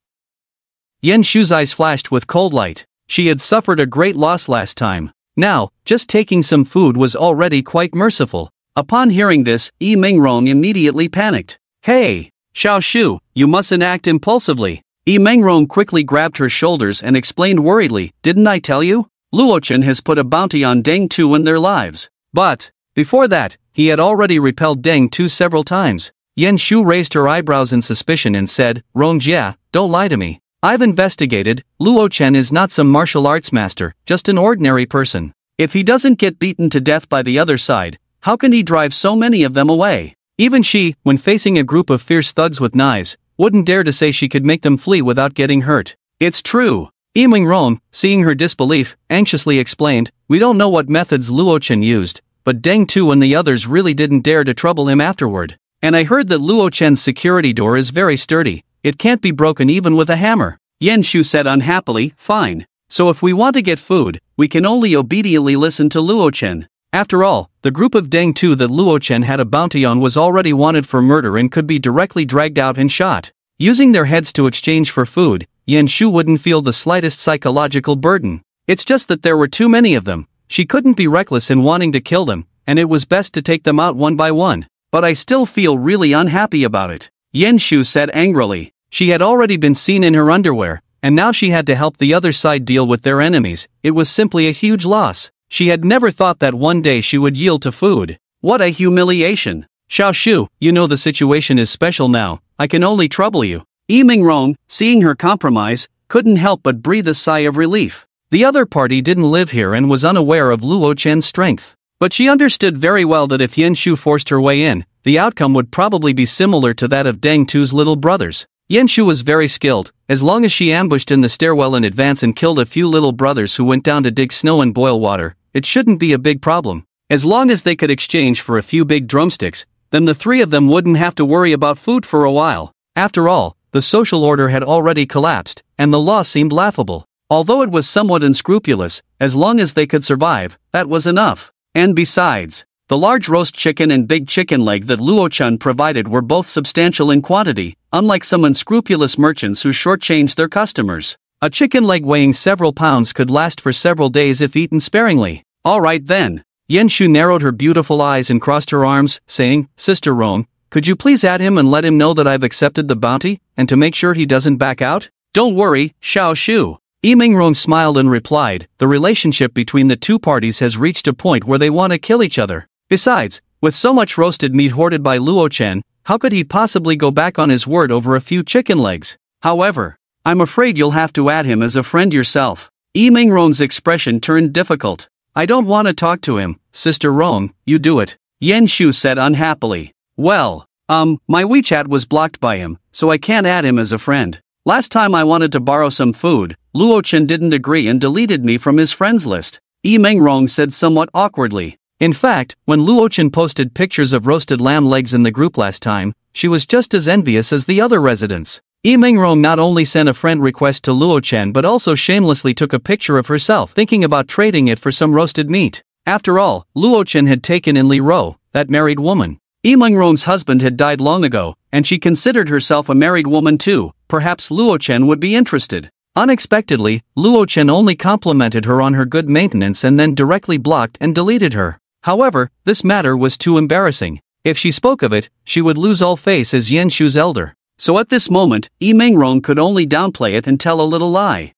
Yen Shu's eyes flashed with cold light. She had suffered a great loss last time. Now, just taking some food was already quite merciful. Upon hearing this, Yi Mengrong immediately panicked. "Hey, Xiao Shu, you mustn't act impulsively." Yi Mengrong quickly grabbed her shoulders and explained worriedly, "Didn't I tell you? Luo Chen has put a bounty on Deng Tu and their lives." But, before that, he had already repelled Deng Tu several times. Yen Shu raised her eyebrows in suspicion and said, "Rongjia, don't lie to me. I've investigated, Luo Chen is not some martial arts master, just an ordinary person. If he doesn't get beaten to death by the other side, how can he drive so many of them away?" Even she, when facing a group of fierce thugs with knives, wouldn't dare to say she could make them flee without getting hurt. "It's true." Yi Mengrong, seeing her disbelief, anxiously explained, "We don't know what methods Luo Chen used, but Deng Tu and the others really didn't dare to trouble him afterward. And I heard that Luo Chen's security door is very sturdy, it can't be broken even with a hammer." Yen Shu said unhappily, "Fine. So if we want to get food, we can only obediently listen to Luo Chen." After all, the group of Deng Tu that Luo Chen had a bounty on was already wanted for murder and could be directly dragged out and shot. Using their heads to exchange for food, Yen Shu wouldn't feel the slightest psychological burden. It's just that there were too many of them. She couldn't be reckless in wanting to kill them, and it was best to take them out one by one. "But I still feel really unhappy about it," Yen Shu said angrily. She had already been seen in her underwear, and now she had to help the other side deal with their enemies. It was simply a huge loss. She had never thought that one day she would yield to food. What a humiliation. "Xiao Shu, you know the situation is special now, I can only trouble you." Yi Mengrong, seeing her compromise, couldn't help but breathe a sigh of relief. The other party didn't live here and was unaware of Luo Chen's strength. But she understood very well that if Yen Shu forced her way in, the outcome would probably be similar to that of Deng Tu's little brothers. Yen Shu was very skilled. As long as she ambushed in the stairwell in advance and killed a few little brothers who went down to dig snow and boil water, it shouldn't be a big problem. As long as they could exchange for a few big drumsticks, then the three of them wouldn't have to worry about food for a while. After all, the social order had already collapsed, and the law seemed laughable. Although it was somewhat unscrupulous, as long as they could survive, that was enough. And besides, the large roast chicken and big chicken leg that Luo Chen provided were both substantial in quantity, unlike some unscrupulous merchants who shortchanged their customers. A chicken leg weighing several pounds could last for several days if eaten sparingly. "All right then." Yen Shu narrowed her beautiful eyes and crossed her arms, saying, "Sister Rong, could you please add him and let him know that I've accepted the bounty, and to make sure he doesn't back out?" Don't worry, Xiao Shu. Yimingrong smiled and replied, the relationship between the two parties has reached a point where they want to kill each other. Besides, with so much roasted meat hoarded by Luo Chen, how could he possibly go back on his word over a few chicken legs? However, I'm afraid you'll have to add him as a friend yourself. Yimingrong's expression turned difficult. I don't want to talk to him, Sister Rong, you do it. Yan Shu said unhappily. Well, my WeChat was blocked by him, so I can't add him as a friend. Last time I wanted to borrow some food, Luo Chen didn't agree and deleted me from his friends list. Yimingrong said somewhat awkwardly. In fact, when Luo Chen posted pictures of roasted lamb legs in the group last time, she was just as envious as the other residents. Yimingrong not only sent a friend request to Luo Chen but also shamelessly took a picture of herself thinking about trading it for some roasted meat. After all, Luo Chen had taken in Li Ro, that married woman. Yimingrong's husband had died long ago, and she considered herself a married woman too. Perhaps Luo Chen would be interested. Unexpectedly, Luo Chen only complimented her on her good maintenance and then directly blocked and deleted her. However, this matter was too embarrassing. If she spoke of it, she would lose all face as Yan Shu's elder. So at this moment, Yimingrong could only downplay it and tell a little lie.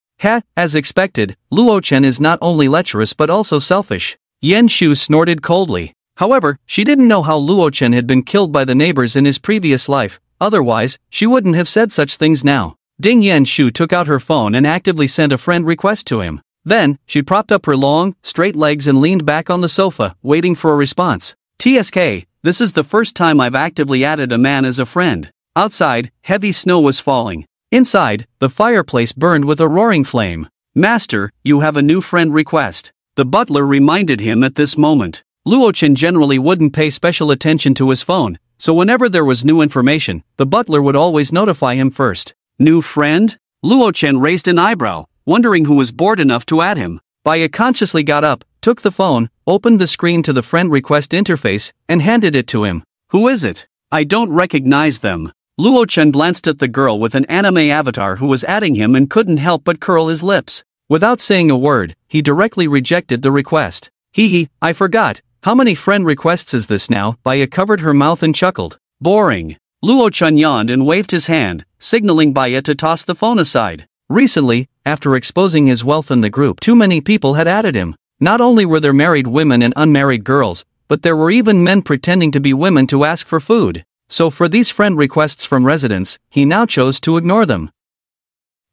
As expected, Luo Chen is not only lecherous but also selfish. Yan Shu snorted coldly. However, she didn't know how Luo Chen had been killed by the neighbors in his previous life, otherwise, she wouldn't have said such things now. Ding Yan Shu took out her phone and actively sent a friend request to him. Then, she propped up her long, straight legs and leaned back on the sofa, waiting for a response. TSK, this is the first time I've actively added a man as a friend. Outside, heavy snow was falling. Inside, the fireplace burned with a roaring flame. Master, you have a new friend request. The butler reminded him at this moment. Luo Chen generally wouldn't pay special attention to his phone, so whenever there was new information, the butler would always notify him first. New friend? Luo Chen raised an eyebrow, wondering who was bored enough to add him. Baya consciously got up, took the phone, opened the screen to the friend request interface, and handed it to him. Who is it? I don't recognize them. Luo Chen glanced at the girl with an anime avatar who was adding him and couldn't help but curl his lips. Without saying a word, he directly rejected the request. I forgot. How many friend requests is this now? Baya covered her mouth and chuckled. Boring. Luo Chen yawned and waved his hand, signaling Baya to toss the phone aside. Recently, after exposing his wealth in the group, too many people had added him. Not only were there married women and unmarried girls, but there were even men pretending to be women to ask for food. So for these friend requests from residents, he now chose to ignore them.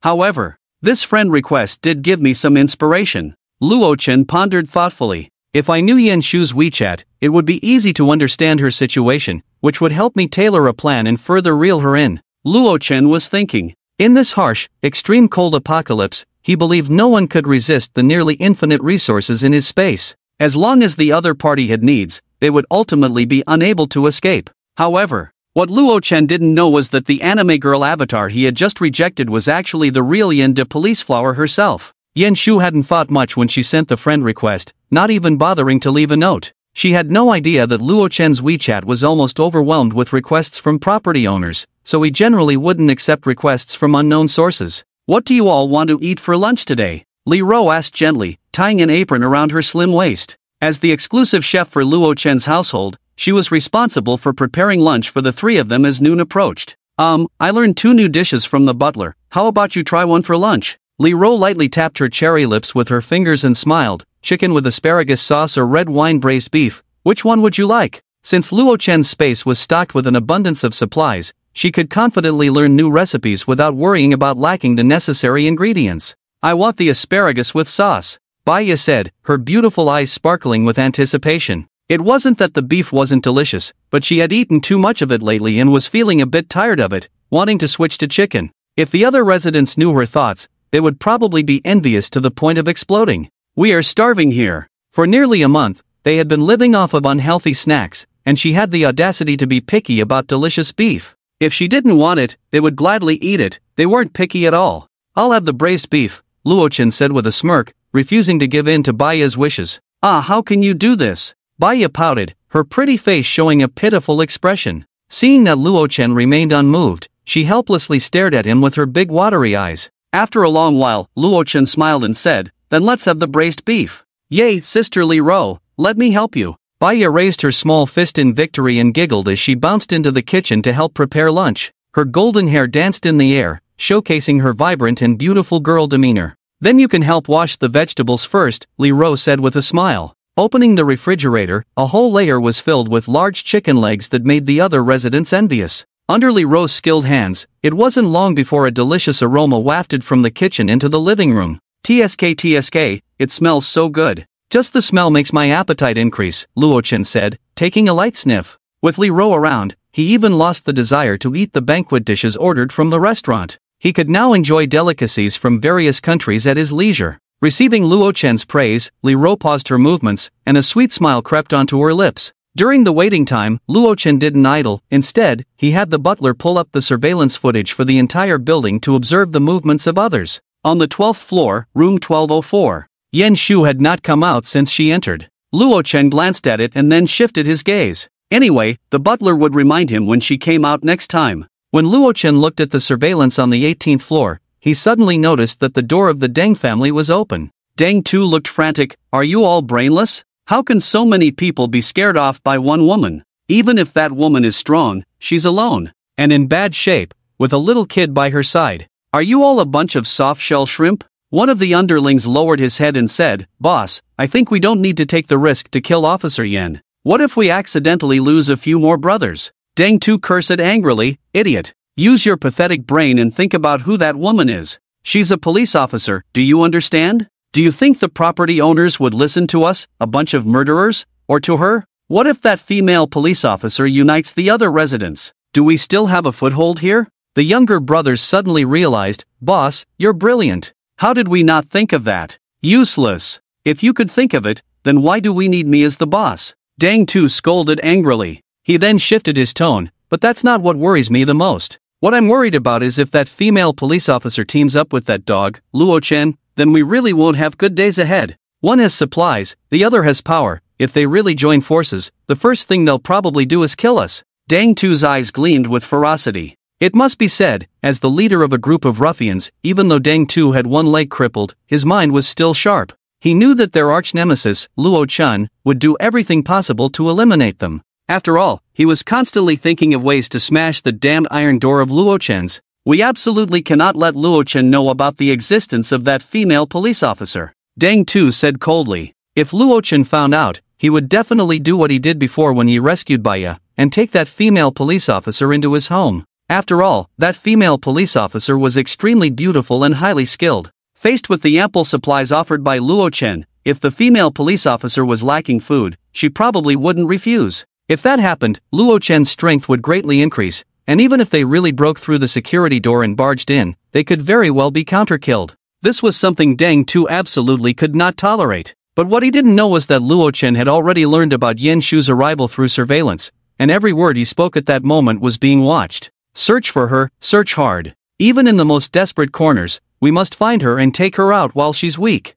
However, this friend request did give me some inspiration. Luo Chen pondered thoughtfully. If I knew Yan Shu's WeChat, it would be easy to understand her situation, which would help me tailor a plan and further reel her in. Luo Chen was thinking. In this harsh, extreme cold apocalypse, he believed no one could resist the nearly infinite resources in his space. As long as the other party had needs, they would ultimately be unable to escape. However, what Luo Chen didn't know was that the anime girl avatar he had just rejected was actually the real Yan de Police Flower herself. Yan Shu hadn't thought much when she sent the friend request, not even bothering to leave a note. She had no idea that Luo Chen's WeChat was almost overwhelmed with requests from property owners, so he generally wouldn't accept requests from unknown sources. What do you all want to eat for lunch today? Li Ro asked gently, tying an apron around her slim waist. As the exclusive chef for Luo Chen's household, she was responsible for preparing lunch for the three of them as noon approached. I learned 2 new dishes from the butler. How about you try one for lunch? Li Ro lightly tapped her cherry lips with her fingers and smiled. Chicken with asparagus sauce or red wine braised beef, which one would you like? Since Luo Chen's space was stocked with an abundance of supplies, she could confidently learn new recipes without worrying about lacking the necessary ingredients. I want the asparagus with sauce, Baya said, her beautiful eyes sparkling with anticipation. It wasn't that the beef wasn't delicious, but she had eaten too much of it lately and was feeling a bit tired of it, wanting to switch to chicken. If the other residents knew her thoughts, they would probably be envious to the point of exploding. We are starving here. For nearly a month, they had been living off of unhealthy snacks, and she had the audacity to be picky about delicious beef. If she didn't want it, they would gladly eat it. They weren't picky at all. I'll have the braised beef, Luo Chen said with a smirk, refusing to give in to Baya's wishes. How can you do this? Baya pouted, her pretty face showing a pitiful expression. Seeing that Luo Chen remained unmoved, she helplessly stared at him with her big watery eyes. After a long while, Luo Chen smiled and said, then let's have the braised beef. Yay, Sister Li Ro, let me help you. Baya raised her small fist in victory and giggled as she bounced into the kitchen to help prepare lunch. Her golden hair danced in the air, showcasing her vibrant and beautiful girl demeanor. Then you can help wash the vegetables first, Lee Ro said with a smile. Opening the refrigerator, a whole layer was filled with large chicken legs that made the other residents envious. Under Lee Ro's skilled hands, it wasn't long before a delicious aroma wafted from the kitchen into the living room. TSK, it smells so good. Just the smell makes my appetite increase, Luo Chen said, taking a light sniff. With Lee Ro around, he even lost the desire to eat the banquet dishes ordered from the restaurant. He could now enjoy delicacies from various countries at his leisure. Receiving Luo Chen's praise, Lee Ro paused her movements, and a sweet smile crept onto her lips. During the waiting time, Luo Chen didn't idle. Instead, he had the butler pull up the surveillance footage for the entire building to observe the movements of others. On the 12th floor, room 1204. Yan Shu had not come out since she entered. Luo Chen glanced at it and then shifted his gaze. Anyway, the butler would remind him when she came out next time. When Luo Chen looked at the surveillance on the 18th floor, he suddenly noticed that the door of the Deng family was open. Deng too looked frantic. Are you all brainless? How can so many people be scared off by one woman? Even if that woman is strong, she's alone, and in bad shape, with a little kid by her side. Are you all a bunch of soft-shell shrimp? One of the underlings lowered his head and said, Boss, I think we don't need to take the risk to kill Officer Yan. What if we accidentally lose a few more brothers? Deng Tu cursed angrily, idiot. Use your pathetic brain and think about who that woman is. She's a police officer, do you understand? Do you think the property owners would listen to us, a bunch of murderers? Or to her? What if that female police officer unites the other residents? Do we still have a foothold here? The younger brothers suddenly realized, Boss, you're brilliant. How did we not think of that? Useless. If you could think of it, then why do we need me as the boss? Deng Tu scolded angrily. He then shifted his tone, but that's not what worries me the most. What I'm worried about is if that female police officer teams up with that dog, Luo Chen, then we really won't have good days ahead. One has supplies, the other has power. If they really join forces, the first thing they'll probably do is kill us. Deng Tu's eyes gleamed with ferocity. It must be said, as the leader of a group of ruffians, even though Deng Tu had one leg crippled, his mind was still sharp. He knew that their arch-nemesis, Luo Chen, would do everything possible to eliminate them. After all, he was constantly thinking of ways to smash the damned iron door of Luo Chen's. We absolutely cannot let Luo Chen know about the existence of that female police officer. Deng Tu said coldly. If Luo Chen found out, he would definitely do what he did before when he rescued Baya, and take that female police officer into his home. After all, that female police officer was extremely beautiful and highly skilled. Faced with the ample supplies offered by Luo Chen, if the female police officer was lacking food, she probably wouldn't refuse. If that happened, Luo Chen's strength would greatly increase, and even if they really broke through the security door and barged in, they could very well be counter-killed. This was something Deng Tu absolutely could not tolerate. But what he didn't know was that Luo Chen had already learned about Yan Shu's arrival through surveillance, and every word he spoke at that moment was being watched. Search for her, search hard. Even in the most desperate corners, we must find her and take her out while she's weak.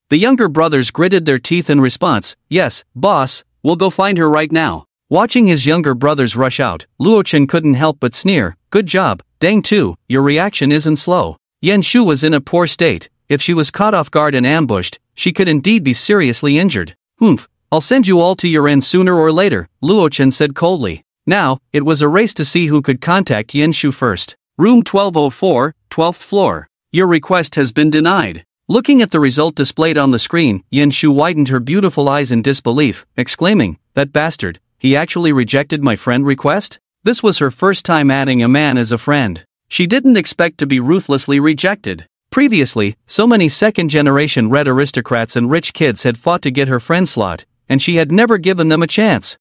The younger brothers gritted their teeth in response. Yes, boss, we'll go find her right now. Watching his younger brothers rush out, Luo Chen couldn't help but sneer. Good job, Deng Tu, your reaction isn't slow. Yan Shu was in a poor state. If she was caught off guard and ambushed, she could indeed be seriously injured. Humph, I'll send you all to your end sooner or later, Luo Chen said coldly. Now, it was a race to see who could contact Yan Shu first. Room 1204, 12th floor. Your request has been denied. Looking at the result displayed on the screen, Yan Shu widened her beautiful eyes in disbelief, exclaiming, That bastard, he actually rejected my friend request? This was her first time adding a man as a friend. She didn't expect to be ruthlessly rejected. Previously, so many second-generation red aristocrats and rich kids had fought to get her friend slot, and she had never given them a chance.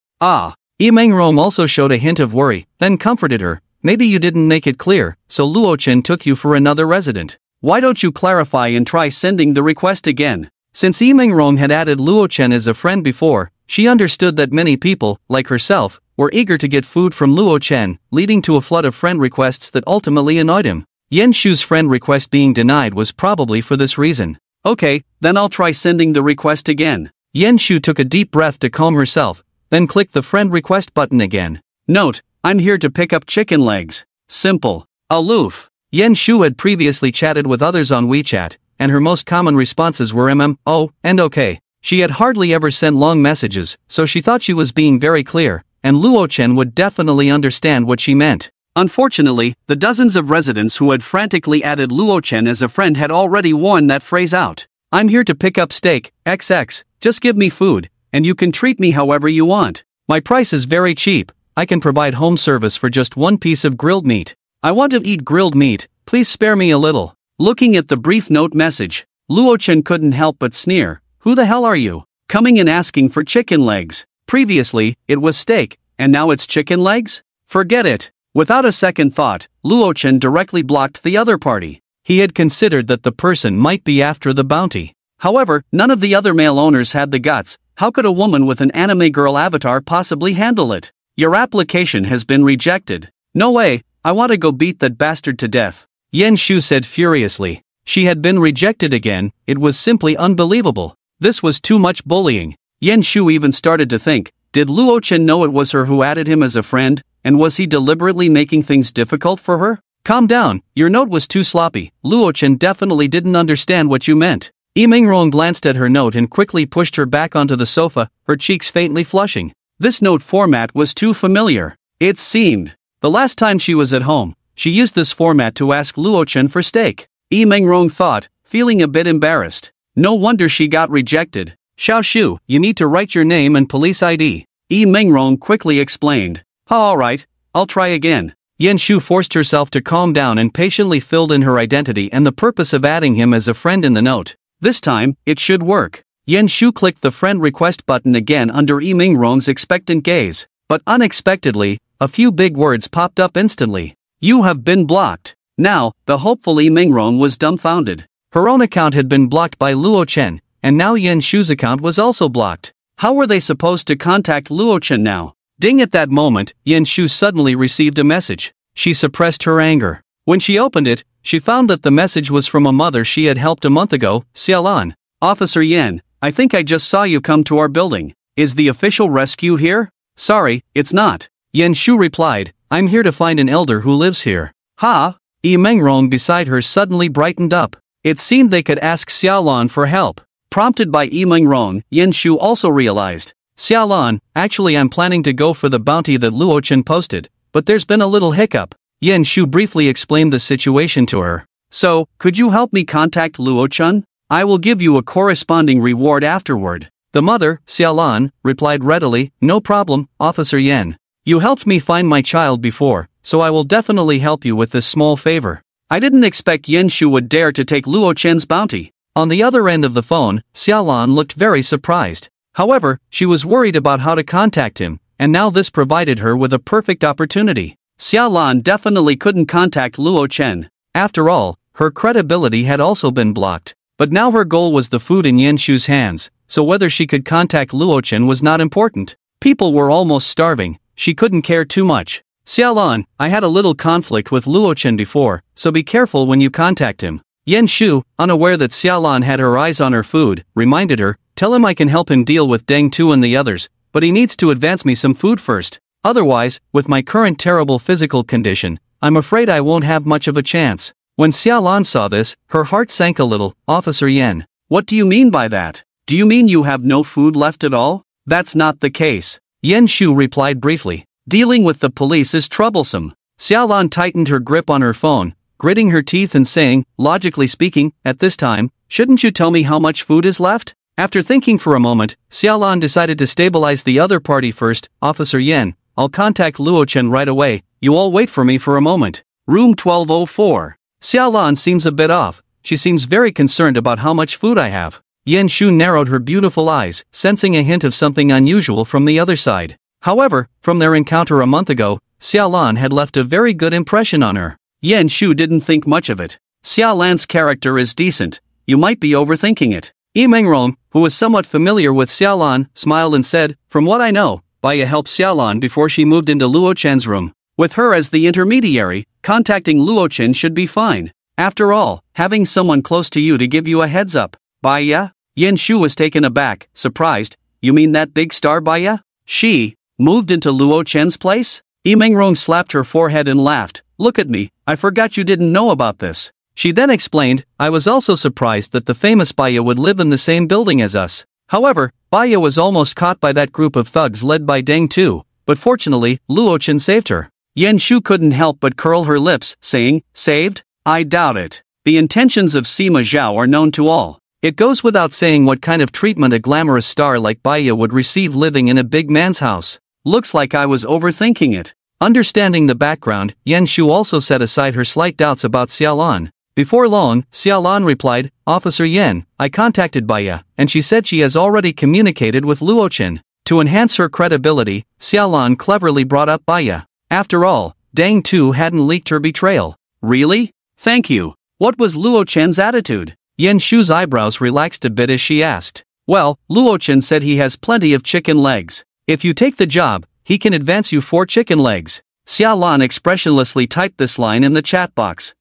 Imeng Rome also showed a hint of worry, then comforted her. Maybe you didn't make it clear, so Luo Chen took you for another resident. Why don't you clarify and try sending the request again? Since Imeng Rome had added Luo Chen as a friend before, she understood that many people, like herself, were eager to get food from Luo Chen, leading to a flood of friend requests that ultimately annoyed him. Yan Shu's friend request being denied was probably for this reason. Okay, then I'll try sending the request again. Yan Shu took a deep breath to calm herself, then clicked the friend request button again. Note, I'm here to pick up chicken legs. Simple. Aloof. Yan Shu had previously chatted with others on WeChat, and her most common responses were oh, and okay. She had hardly ever sent long messages, so she thought she was being very clear, and Luo Chen would definitely understand what she meant. Unfortunately, the dozens of residents who had frantically added Luo Chen as a friend had already worn that phrase out. I'm here to pick up steak, XX, just give me food, and you can treat me however you want. My price is very cheap, I can provide home service for just one piece of grilled meat. I want to eat grilled meat, please spare me a little. Looking at the brief note message, Luo Chen couldn't help but sneer. Who the hell are you? Coming in asking for chicken legs. Previously, it was steak, and now it's chicken legs? Forget it. Without a second thought, Luo Chen directly blocked the other party. He had considered that the person might be after the bounty. However, none of the other male owners had the guts. How could a woman with an anime girl avatar possibly handle it? Your application has been rejected. No way, I want to go beat that bastard to death, Yen Shu said furiously. She had been rejected again, it was simply unbelievable. This was too much bullying. Yen Shu even started to think, did Luo Chen know it was her who added him as a friend, and was he deliberately making things difficult for her? Calm down, your note was too sloppy, Luo Chen definitely didn't understand what you meant. Yi Mingrong glanced at her note and quickly pushed her back onto the sofa, her cheeks faintly flushing. This note format was too familiar. It seemed. The last time she was at home, she used this format to ask Luo Chen for steak. Yi Mingrong thought, feeling a bit embarrassed. No wonder she got rejected. Xiao Shu, you need to write your name and police ID. Yi Mingrong quickly explained. Alright, I'll try again. Yen Shu forced herself to calm down and patiently filled in her identity and the purpose of adding him as a friend in the note. This time, it should work. Yen Shu clicked the friend request button again under Yi Mingrong's expectant gaze. But unexpectedly, a few big words popped up instantly. You have been blocked. Now, the hopeful Yi Mingrong was dumbfounded. Her own account had been blocked by Luo Chen, and now Yen Shu's account was also blocked. How were they supposed to contact Luo Chen now? Ding! At that moment, Yen Shu suddenly received a message. She suppressed her anger. When she opened it, she found that the message was from a mother she had helped a month ago, Xiaolan. Officer Yen, I think I just saw you come to our building. Is the official rescue here? Sorry, it's not. Yen Shu replied, I'm here to find an elder who lives here. Ha! Yi Mingrong beside her suddenly brightened up. It seemed they could ask Xiaolan for help. Prompted by Yi Mingrong, Yen Shu also realized. Xiaolan, actually I'm planning to go for the bounty that Luo Chen posted, but there's been a little hiccup. Yen Shu briefly explained the situation to her. So, could you help me contact Luo Chen? I will give you a corresponding reward afterward. The mother, Xiaolan, replied readily, no problem, Officer Yen. You helped me find my child before, so I will definitely help you with this small favor. I didn't expect Yen Shu would dare to take Luo Chen's bounty. On the other end of the phone, Xiaolan looked very surprised. However, she was worried about how to contact him, and now this provided her with a perfect opportunity. Xiaolan definitely couldn't contact Luo Chen. After all, her credibility had also been blocked. But now her goal was the food in Yen Shu's hands, so whether she could contact Luo Chen was not important. People were almost starving, she couldn't care too much. Xiaolan, I had a little conflict with Luo Chen before, so be careful when you contact him. Yen Shu, unaware that Xiaolan had her eyes on her food, reminded her, tell him I can help him deal with Deng Tu and the others, but he needs to advance me some food first. Otherwise, with my current terrible physical condition, I'm afraid I won't have much of a chance. When Xiaolan saw this, her heart sank a little. Officer Yen, what do you mean by that? Do you mean you have no food left at all? That's not the case. Yen Shu replied briefly. Dealing with the police is troublesome. Xiaolan tightened her grip on her phone, gritting her teeth and saying, logically speaking, at this time, shouldn't you tell me how much food is left? After thinking for a moment, Xiaolan decided to stabilize the other party first. Officer Yen, I'll contact Luo Chen right away, you all wait for me for a moment. Room 1204. Xiaolan seems a bit off, she seems very concerned about how much food I have. Yen Shu narrowed her beautiful eyes, sensing a hint of something unusual from the other side. However, from their encounter a month ago, Xiaolan had left a very good impression on her. Yen Shu didn't think much of it. Xiaolan's character is decent, you might be overthinking it. Yi Mingrong, who was somewhat familiar with Xiaolan, smiled and said, from what I know, Baya helped Xiaolan before she moved into Luo Chen's room. With her as the intermediary, contacting Luo Chen should be fine. After all, having someone close to you to give you a heads up. Baya? Yen Shu was taken aback, surprised. You mean that big star Baya? She moved into Luo Chen's place? Yi Mingrong slapped her forehead and laughed. Look at me, I forgot you didn't know about this. She then explained, I was also surprised that the famous Baya would live in the same building as us. However, Baya was almost caught by that group of thugs led by Deng Tu, but fortunately, Luo Chen saved her. Yen Shu couldn't help but curl her lips, saying, "Saved? I doubt it." The intentions of Sima Zhao are known to all. It goes without saying what kind of treatment a glamorous star like Baya would receive living in a big man's house. Looks like I was overthinking it. Understanding the background, Yen Shu also set aside her slight doubts about Xiaolan. Before long, Xiaolan replied, "Officer Yen, I contacted Baya, and she said she has already communicated with Luochen." To enhance her credibility, Xiaolan cleverly brought up Baya. After all, Dang Tu hadn't leaked her betrayal. Really? Thank you. What was Luochen's attitude? Yen Shu's eyebrows relaxed a bit as she asked. Well, Luochen said he has plenty of chicken legs. If you take the job, he can advance you 4 chicken legs. Xiaolan expressionlessly typed this line in the chat box.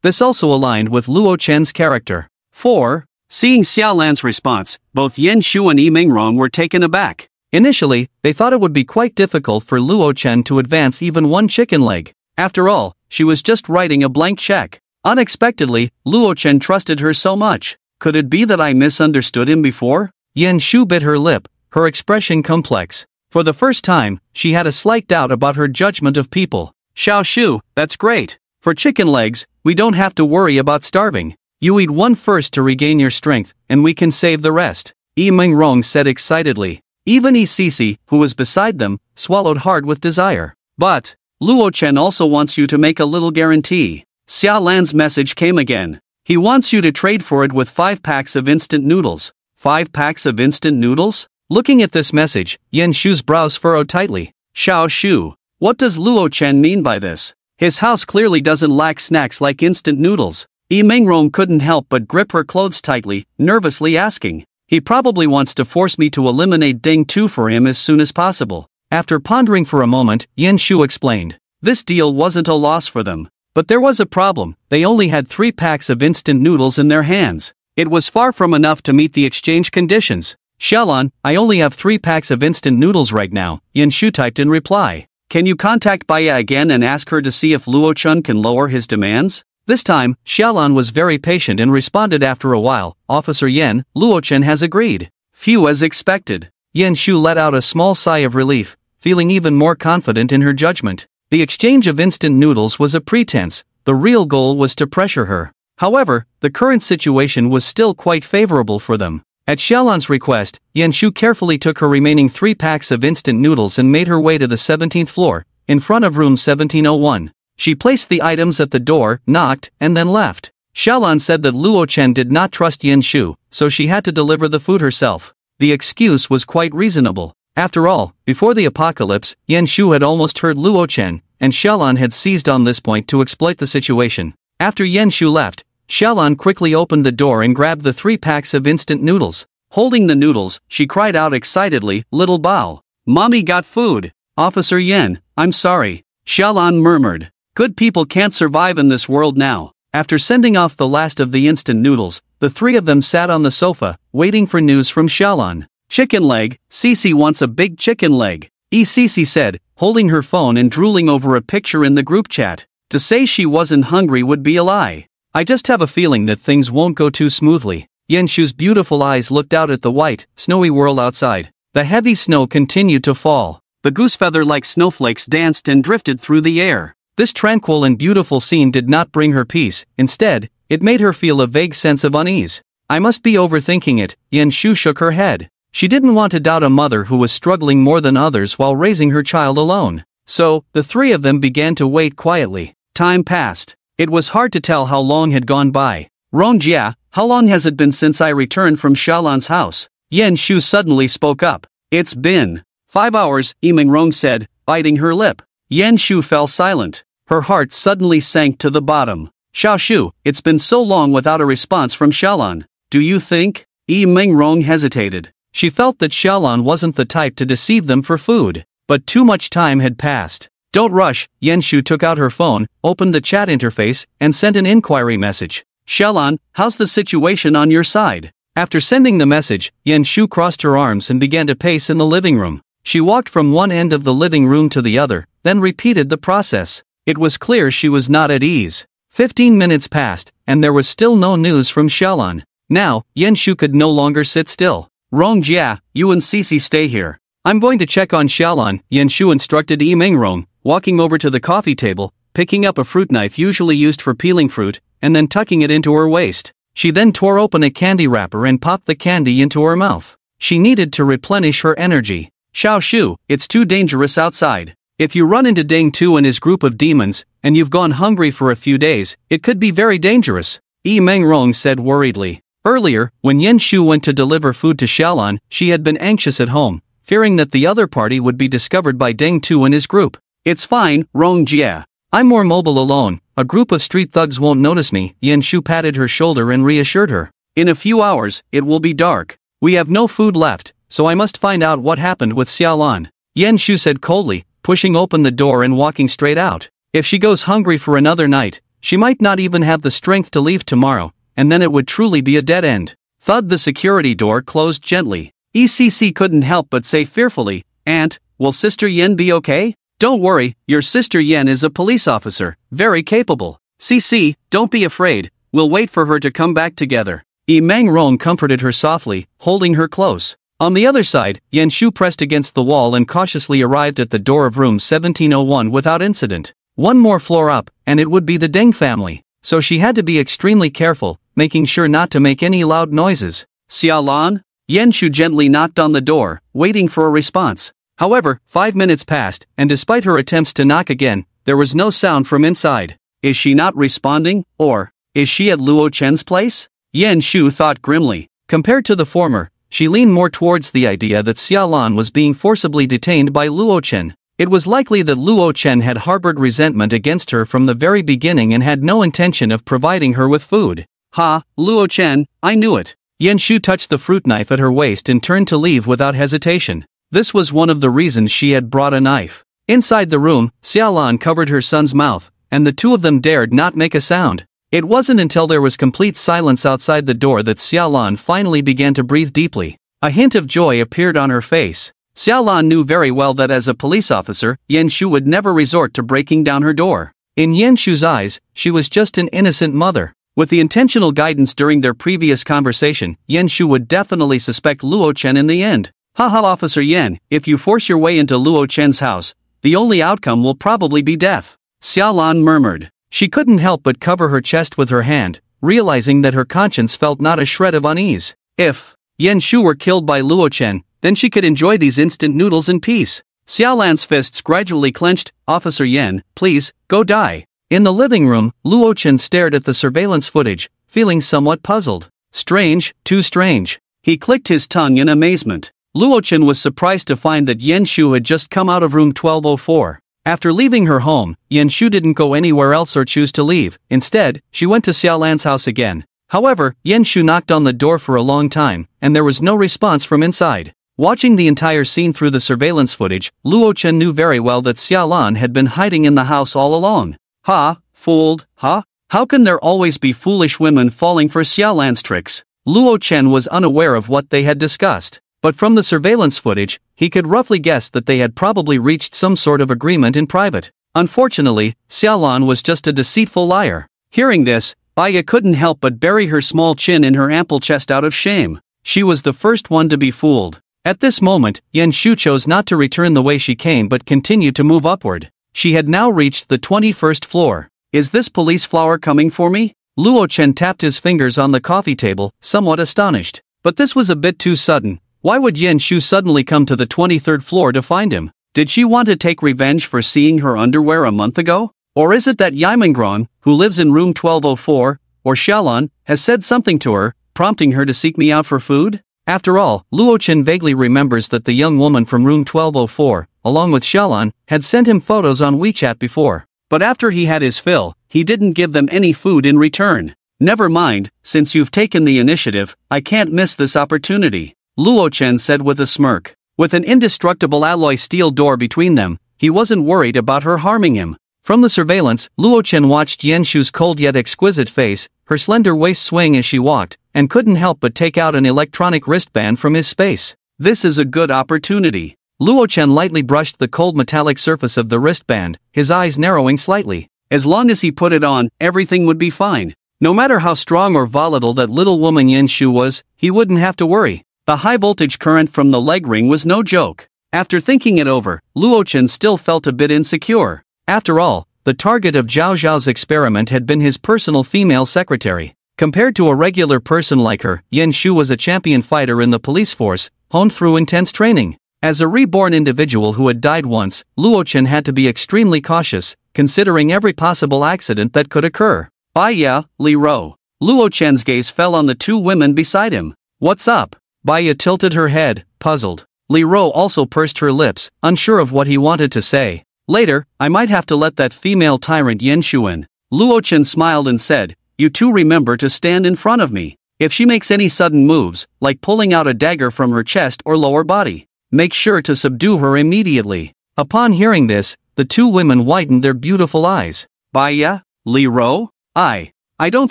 This also aligned with Luo Chen's character. 4. Seeing Xiaolan's response, both Yen Shu and Yi Mingrong were taken aback. Initially, they thought it would be quite difficult for Luo Chen to advance even 1 chicken leg. After all, she was just writing a blank check. Unexpectedly, Luo Chen trusted her so much. Could it be that I misunderstood him before? Yen Shu bit her lip, her expression complex. For the first time, she had a slight doubt about her judgment of people. Xiao Shu, that's great. For chicken legs, we don't have to worry about starving. You eat 1 first to regain your strength, and we can save the rest, Yi Mingrong said excitedly. Even Yi Sisi, who was beside them, swallowed hard with desire. But Luo Chen also wants you to make a little guarantee. Xiaolan's message came again. He wants you to trade for it with 5 packs of instant noodles. 5 packs of instant noodles? Looking at this message, Yen Shu's brows furrowed tightly. Xiao Shu, what does Luo Chen mean by this? His house clearly doesn't lack snacks like instant noodles. Yi Mingrong couldn't help but grip her clothes tightly, nervously asking. He probably wants to force me to eliminate Ding Tu for him as soon as possible. After pondering for a moment, Yen Shu explained. This deal wasn't a loss for them. But there was a problem. They only had 3 packs of instant noodles in their hands. It was far from enough to meet the exchange conditions. Xiaolan, I only have 3 packs of instant noodles right now, Yen Shu typed in reply. Can you contact Baya again and ask her to see if Luo Chen can lower his demands? This time, Xiaolan was very patient and responded after a while, Officer Yen, Luo Chen has agreed. Phew, as expected. Yen Shu let out a small sigh of relief, feeling even more confident in her judgment. The exchange of instant noodles was a pretense, the real goal was to pressure her. However, the current situation was still quite favorable for them. At Xiaolan's request, Yen Shu carefully took her remaining 3 packs of instant noodles and made her way to the 17th floor, in front of room 1701. She placed the items at the door, knocked, and then left. Xiaolan said that Luo Chen did not trust Yen Shu, so she had to deliver the food herself. The excuse was quite reasonable. After all, before the apocalypse, Yen Shu had almost hurt Luo Chen, and Xiaolan had seized on this point to exploit the situation. After Yen Shu left, Xiaolan quickly opened the door and grabbed the 3 packs of instant noodles. Holding the noodles, she cried out excitedly, "Little Bao! Mommy got food!" "Officer Yen, I'm sorry," Xiaolan murmured. "Good people can't survive in this world now." After sending off the last of the instant noodles, the 3 of them sat on the sofa, waiting for news from Xiaolan. "Chicken leg, Cece wants a big chicken leg," Cece said, holding her phone and drooling over a picture in the group chat. To say she wasn't hungry would be a lie. I just have a feeling that things won't go too smoothly. Yen Shu's beautiful eyes looked out at the white, snowy world outside. The heavy snow continued to fall. The goosefeather-like snowflakes danced and drifted through the air. This tranquil and beautiful scene did not bring her peace. Instead, it made her feel a vague sense of unease. I must be overthinking it, Yen Shu shook her head. She didn't want to doubt a mother who was struggling more than others while raising her child alone. So, the 3 of them began to wait quietly. Time passed. It was hard to tell how long had gone by. "Rongjia, how long has it been since I returned from Xiaolan's house?" Yen Shu suddenly spoke up. "It's been 5 hours, Yi Mingrong said, biting her lip. Yen Shu fell silent. Her heart suddenly sank to the bottom. "Xiao Shu, it's been so long without a response from Xiaolan. Do you think?" Yi Mingrong hesitated. She felt that Xiaolan wasn't the type to deceive them for food. But too much time had passed. "Don't rush," Yen Shu took out her phone, opened the chat interface, and sent an inquiry message. "Xiaolan, how's the situation on your side?" After sending the message, Yen Shu crossed her arms and began to pace in the living room. She walked from one end of the living room to the other, then repeated the process. It was clear she was not at ease. 15 minutes passed, and there was still no news from Xiaolan. Now, Yen Shu could no longer sit still. "Rongjia, you and Cece stay here. I'm going to check on Xiaolan," Yen Shu instructed Yi Mingrong, walking over to the coffee table, picking up a fruit knife usually used for peeling fruit, and then tucking it into her waist. She then tore open a candy wrapper and popped the candy into her mouth. She needed to replenish her energy. Xiao Shu, it's too dangerous outside. If you run into Deng Tu and his group of demons, and you've gone hungry for a few days, it could be very dangerous, Yi Mengrong said worriedly. Earlier, when Yan Shu went to deliver food to Xiaolan, she had been anxious at home, fearing that the other party would be discovered by Deng Tu and his group. It's fine, Rong Jie. I'm more mobile alone, a group of street thugs won't notice me, Yan Shu patted her shoulder and reassured her. In a few hours, it will be dark. We have no food left, so I must find out what happened with Xiaolan, Yan Shu said coldly, pushing open the door and walking straight out. If she goes hungry for another night, she might not even have the strength to leave tomorrow, and then it would truly be a dead end. Thud, the security door closed gently. ECC couldn't help but say fearfully, Aunt, will Sister Yen be okay? Don't worry, your Sister Yen is a police officer, very capable. CC, don't be afraid, we'll wait for her to come back together. Yi Mengrong comforted her softly, holding her close. On the other side, Yan Shu pressed against the wall and cautiously arrived at the door of room 1701 without incident. One more floor up, and it would be the Deng family, so she had to be extremely careful, making sure not to make any loud noises. Xiaolan? Yan Shu gently knocked on the door, waiting for a response. However, 5 minutes passed, and despite her attempts to knock again, there was no sound from inside. Is she not responding, or is she at Luo Chen's place? Yan Shu thought grimly. Compared to the former, she leaned more towards the idea that Xiaolan was being forcibly detained by Luo Chen. It was likely that Luo Chen had harbored resentment against her from the very beginning and had no intention of providing her with food. Ha, Luo Chen, I knew it. Yan Shu touched the fruit knife at her waist and turned to leave without hesitation. This was one of the reasons she had brought a knife. Inside the room, Xiaolan covered her son's mouth, and the two of them dared not make a sound. It wasn't until there was complete silence outside the door that Xiaolan finally began to breathe deeply. A hint of joy appeared on her face. Xiaolan knew very well that as a police officer, Yan Shu would never resort to breaking down her door. In Yan Shu's eyes, she was just an innocent mother. With the intentional guidance during their previous conversation, Yan Shu would definitely suspect Luo Chen in the end. Haha, Officer Yan, if you force your way into Luo Chen's house, the only outcome will probably be death. Xiaolan murmured. She couldn't help but cover her chest with her hand, realizing that her conscience felt not a shred of unease. If Yan Shu were killed by Luo Chen, then she could enjoy these instant noodles in peace. Xiaolan's fists gradually clenched. Officer Yan, please, go die. In the living room, Luo Chen stared at the surveillance footage, feeling somewhat puzzled. Strange, too strange. He clicked his tongue in amazement. Luo Chen was surprised to find that Yan Shu had just come out of room 1204. After leaving her home, Yan Shu didn't go anywhere else or choose to leave. Instead, she went to Xiaolan's house again. However, Yan Shu knocked on the door for a long time, and there was no response from inside. Watching the entire scene through the surveillance footage, Luo Chen knew very well that Xiaolan had been hiding in the house all along. Ha, fooled, ha? How can there always be foolish women falling for Xiaolan's tricks? Luo Chen was unaware of what they had discussed. But from the surveillance footage, he could roughly guess that they had probably reached some sort of agreement in private. Unfortunately, Xiaolan was just a deceitful liar. Hearing this, Baya couldn't help but bury her small chin in her ample chest out of shame. She was the first one to be fooled. At this moment, Yan Shu chose not to return the way she came but continued to move upward. She had now reached the 21st floor. Is this police flower coming for me? Luo Chen tapped his fingers on the coffee table, somewhat astonished. But this was a bit too sudden. Why would Yan Shu suddenly come to the 23rd floor to find him? Did she want to take revenge for seeing her underwear a month ago? Or is it that Yimengron, who lives in room 1204, or Xiaolan, has said something to her, prompting her to seek me out for food? After all, Luo Chen vaguely remembers that the young woman from room 1204, along with Xiaolan, had sent him photos on WeChat before. But after he had his fill, he didn't give them any food in return. Never mind, since you've taken the initiative, I can't miss this opportunity, Luo Chen said with a smirk. With an indestructible alloy steel door between them, he wasn't worried about her harming him. From the surveillance, Luo Chen watched Yan Shu's cold yet exquisite face, her slender waist swing as she walked, and couldn't help but take out an electronic wristband from his space. This is a good opportunity. Luo Chen lightly brushed the cold metallic surface of the wristband, his eyes narrowing slightly. As long as he put it on, everything would be fine. No matter how strong or volatile that little woman Yan Shu was, he wouldn't have to worry. The high-voltage current from the leg ring was no joke. After thinking it over, Luo Chen still felt a bit insecure. After all, the target of Zhao Zhao's experiment had been his personal female secretary. Compared to a regular person like her, Yan Shu was a champion fighter in the police force, honed through intense training. As a reborn individual who had died once, Luo Chen had to be extremely cautious, considering every possible accident that could occur. Baiya, Li Ro. Luo Chen's gaze fell on the two women beside him. What's up? Baiya tilted her head, puzzled. Li Ro also pursed her lips, unsure of what he wanted to say. Later, I might have to let that female tyrant Yan Shu in. Luo Chen smiled and said, you two remember to stand in front of me. If she makes any sudden moves, like pulling out a dagger from her chest or lower body, make sure to subdue her immediately. Upon hearing this, the two women widened their beautiful eyes. Baiya, Li Ro? I don't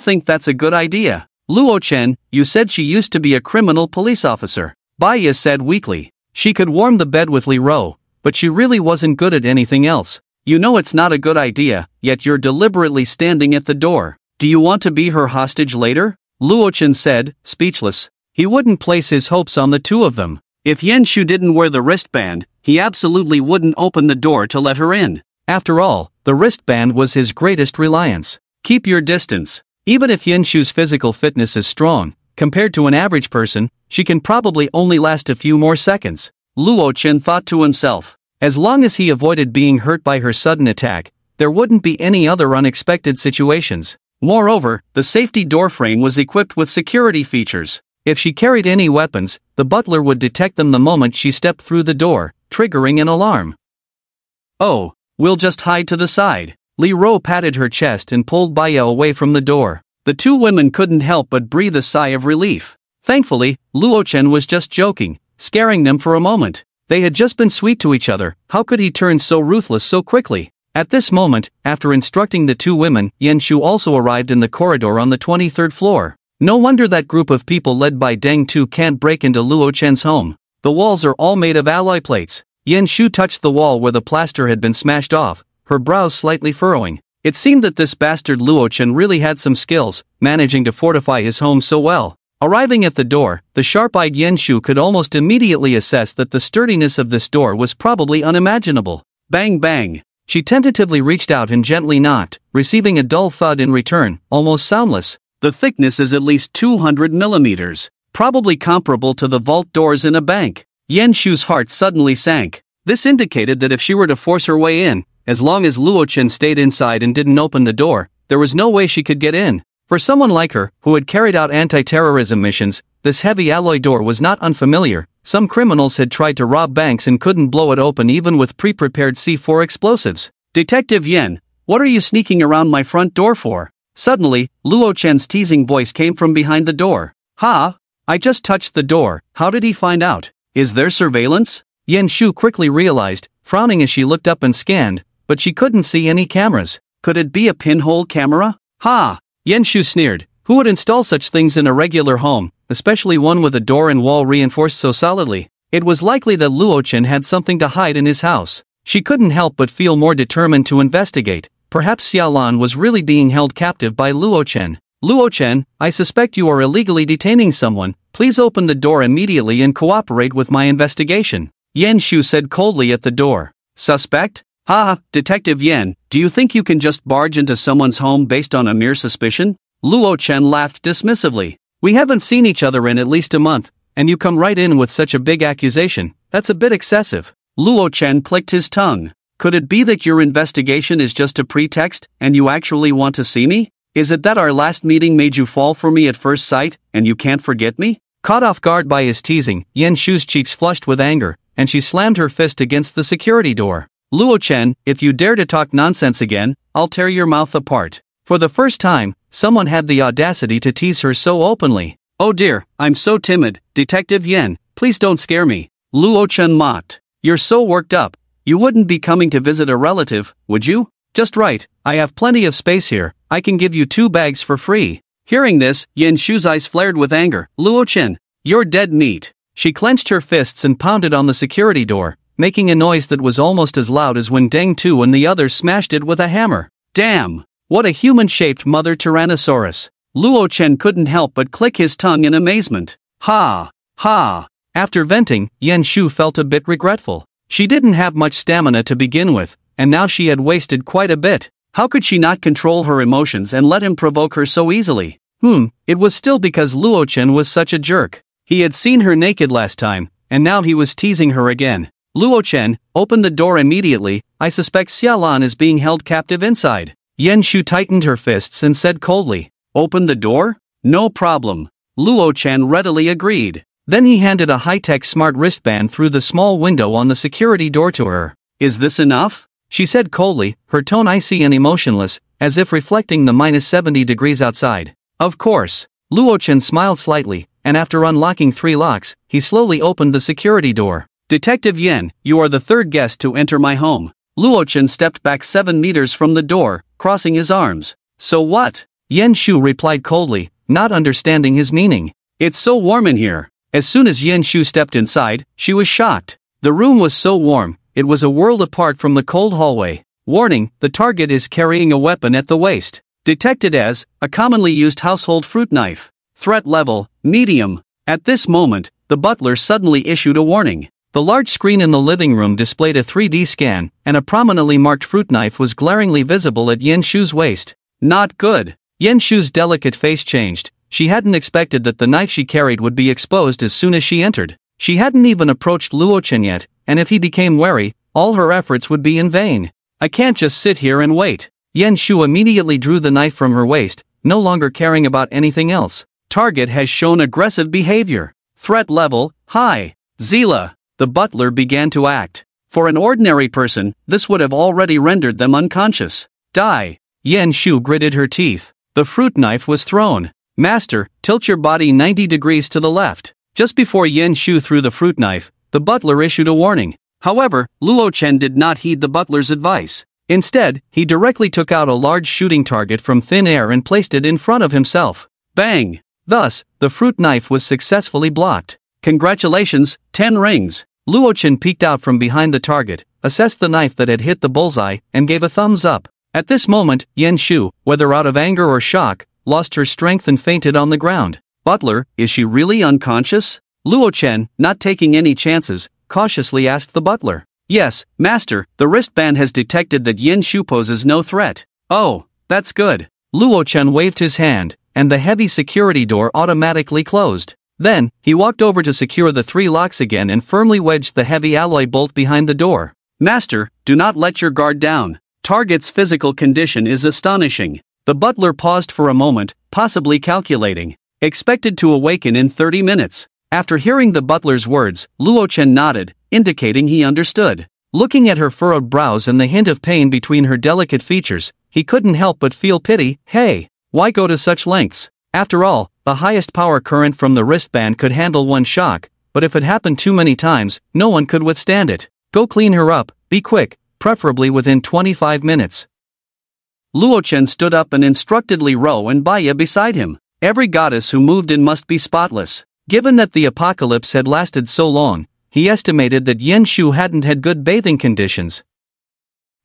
think that's a good idea. Luo Chen, you said she used to be a criminal police officer. Baiya said weakly. She could warm the bed with Li Ro, but she really wasn't good at anything else. You know it's not a good idea, yet you're deliberately standing at the door. Do you want to be her hostage later? Luo Chen said, speechless. He wouldn't place his hopes on the two of them. If Yan Shu didn't wear the wristband, he absolutely wouldn't open the door to let her in. After all, the wristband was his greatest reliance. Keep your distance. Even if Yan Shu's physical fitness is strong, compared to an average person, she can probably only last a few more seconds. Luo Chen thought to himself. As long as he avoided being hurt by her sudden attack, there wouldn't be any other unexpected situations. Moreover, the safety doorframe was equipped with security features. If she carried any weapons, the butler would detect them the moment she stepped through the door, triggering an alarm. Oh, we'll just hide to the side. Li Ro patted her chest and pulled Baiya away from the door. The two women couldn't help but breathe a sigh of relief. Thankfully, Luo Chen was just joking, scaring them for a moment. They had just been sweet to each other, how could he turn so ruthless so quickly? At this moment, after instructing the two women, Yan Shu also arrived in the corridor on the 23rd floor. No wonder that group of people led by Deng Tu can't break into Luo Chen's home. The walls are all made of alloy plates. Yan Shu touched the wall where the plaster had been smashed off, her brows slightly furrowing. It seemed that this bastard Luo Chen really had some skills, managing to fortify his home so well. Arriving at the door, the sharp-eyed Yan Shu could almost immediately assess that the sturdiness of this door was probably unimaginable. Bang bang. She tentatively reached out and gently knocked, receiving a dull thud in return, almost soundless. The thickness is at least 200 millimeters, probably comparable to the vault doors in a bank. Yan Shu's heart suddenly sank. This indicated that if she were to force her way in, as long as Luo Chen stayed inside and didn't open the door, there was no way she could get in. For someone like her, who had carried out anti-terrorism missions, this heavy alloy door was not unfamiliar. Some criminals had tried to rob banks and couldn't blow it open even with pre-prepared C4 explosives. Detective Yan, what are you sneaking around my front door for? Suddenly, Luo Chen's teasing voice came from behind the door. Ha! I just touched the door, how did he find out? Is there surveillance? Yan Shu quickly realized, frowning as she looked up and scanned, but she couldn't see any cameras. Could it be a pinhole camera? Ha! Yan Shu sneered. Who would install such things in a regular home, especially one with a door and wall reinforced so solidly? It was likely that Luo Chen had something to hide in his house. She couldn't help but feel more determined to investigate. Perhaps Xiaolan was really being held captive by Luo Chen. Luo Chen, I suspect you are illegally detaining someone. Please open the door immediately and cooperate with my investigation. Yan Shu said coldly at the door. Suspect? Ha, Detective Yan, do you think you can just barge into someone's home based on a mere suspicion? Luo Chen laughed dismissively. We haven't seen each other in at least a month, and you come right in with such a big accusation. That's a bit excessive. Luo Chen clicked his tongue. Could it be that your investigation is just a pretext, and you actually want to see me? Is it that our last meeting made you fall for me at first sight, and you can't forget me? Caught off guard by his teasing, Yan Shu's cheeks flushed with anger, and she slammed her fist against the security door. Luo Chen, if you dare to talk nonsense again, I'll tear your mouth apart. For the first time, someone had the audacity to tease her so openly. Oh dear, I'm so timid, Detective Yan, please don't scare me. Luo Chen mocked. You're so worked up. You wouldn't be coming to visit a relative, would you? Just right, I have plenty of space here, I can give you 2 bags for free. Hearing this, Yan Shu's eyes flared with anger. Luo Chen, you're dead meat. She clenched her fists and pounded on the security door, making a noise that was almost as loud as when Deng Tu and the others smashed it with a hammer. Damn! What a human-shaped mother Tyrannosaurus. Luo Chen couldn't help but click his tongue in amazement. Ha! Ha! After venting, Yan Shu felt a bit regretful. She didn't have much stamina to begin with, and now she had wasted quite a bit. How could she not control her emotions and let him provoke her so easily? It was still because Luo Chen was such a jerk. He had seen her naked last time, and now he was teasing her again. Luo Chen, open the door immediately, I suspect Xiaolan is being held captive inside. Yan Shu tightened her fists and said coldly, open the door? No problem. Luo Chen readily agreed. Then he handed a high-tech smart wristband through the small window on the security door to her. Is this enough? She said coldly, her tone icy and emotionless, as if reflecting the -70 degrees outside. Of course. Luo Chen smiled slightly, and after unlocking 3 locks, he slowly opened the security door. Detective Yen, you are the third guest to enter my home. Luo Chen stepped back 7 meters from the door, crossing his arms. So what? Yen Shu replied coldly, not understanding his meaning. It's so warm in here. As soon as Yen Shu stepped inside, she was shocked. The room was so warm, it was a world apart from the cold hallway. Warning, the target is carrying a weapon at the waist. Detected as a commonly used household fruit knife. Threat level, medium. At this moment, the butler suddenly issued a warning. The large screen in the living room displayed a 3D scan, and a prominently marked fruit knife was glaringly visible at Yen Shu's waist. Not good. Yen Shu's delicate face changed. She hadn't expected that the knife she carried would be exposed as soon as she entered. She hadn't even approached Luo Chen yet, and if he became wary, all her efforts would be in vain. I can't just sit here and wait. Yen Shu immediately drew the knife from her waist, no longer caring about anything else. Target has shown aggressive behavior. Threat level, high. Zila. The butler began to act. For an ordinary person, this would have already rendered them unconscious. Die. Yen Shu gritted her teeth. The fruit knife was thrown. Master, tilt your body 90 degrees to the left. Just before Yen Shu threw the fruit knife, the butler issued a warning. However, Luo Chen did not heed the butler's advice. Instead, he directly took out a large shooting target from thin air and placed it in front of himself. Bang! Thus, the fruit knife was successfully blocked. Congratulations, 10 rings. Luo Chen peeked out from behind the target, assessed the knife that had hit the bullseye, and gave a thumbs up. At this moment, Yen Shu, whether out of anger or shock, lost her strength and fainted on the ground. Butler, is she really unconscious? Luo Chen, not taking any chances, cautiously asked the butler. Yes, master, the wristband has detected that Yen Shu poses no threat. Oh, that's good. Luo Chen waved his hand, and the heavy security door automatically closed. Then, he walked over to secure the 3 locks again and firmly wedged the heavy alloy bolt behind the door. Master, do not let your guard down. Target's physical condition is astonishing. The butler paused for a moment, possibly calculating. Expected to awaken in 30 minutes. After hearing the butler's words, Luo Chen nodded, indicating he understood. Looking at her furrowed brows and the hint of pain between her delicate features, he couldn't help but feel pity. Hey, why go to such lengths? After all, the highest power current from the wristband could handle one shock, but if it happened too many times, no one could withstand it. Go clean her up, be quick, preferably within 25 minutes. Luo Chen stood up and instructed Li Ro and Baya beside him. Every goddess who moved in must be spotless. Given that the apocalypse had lasted so long, he estimated that Yen Shu hadn't had good bathing conditions.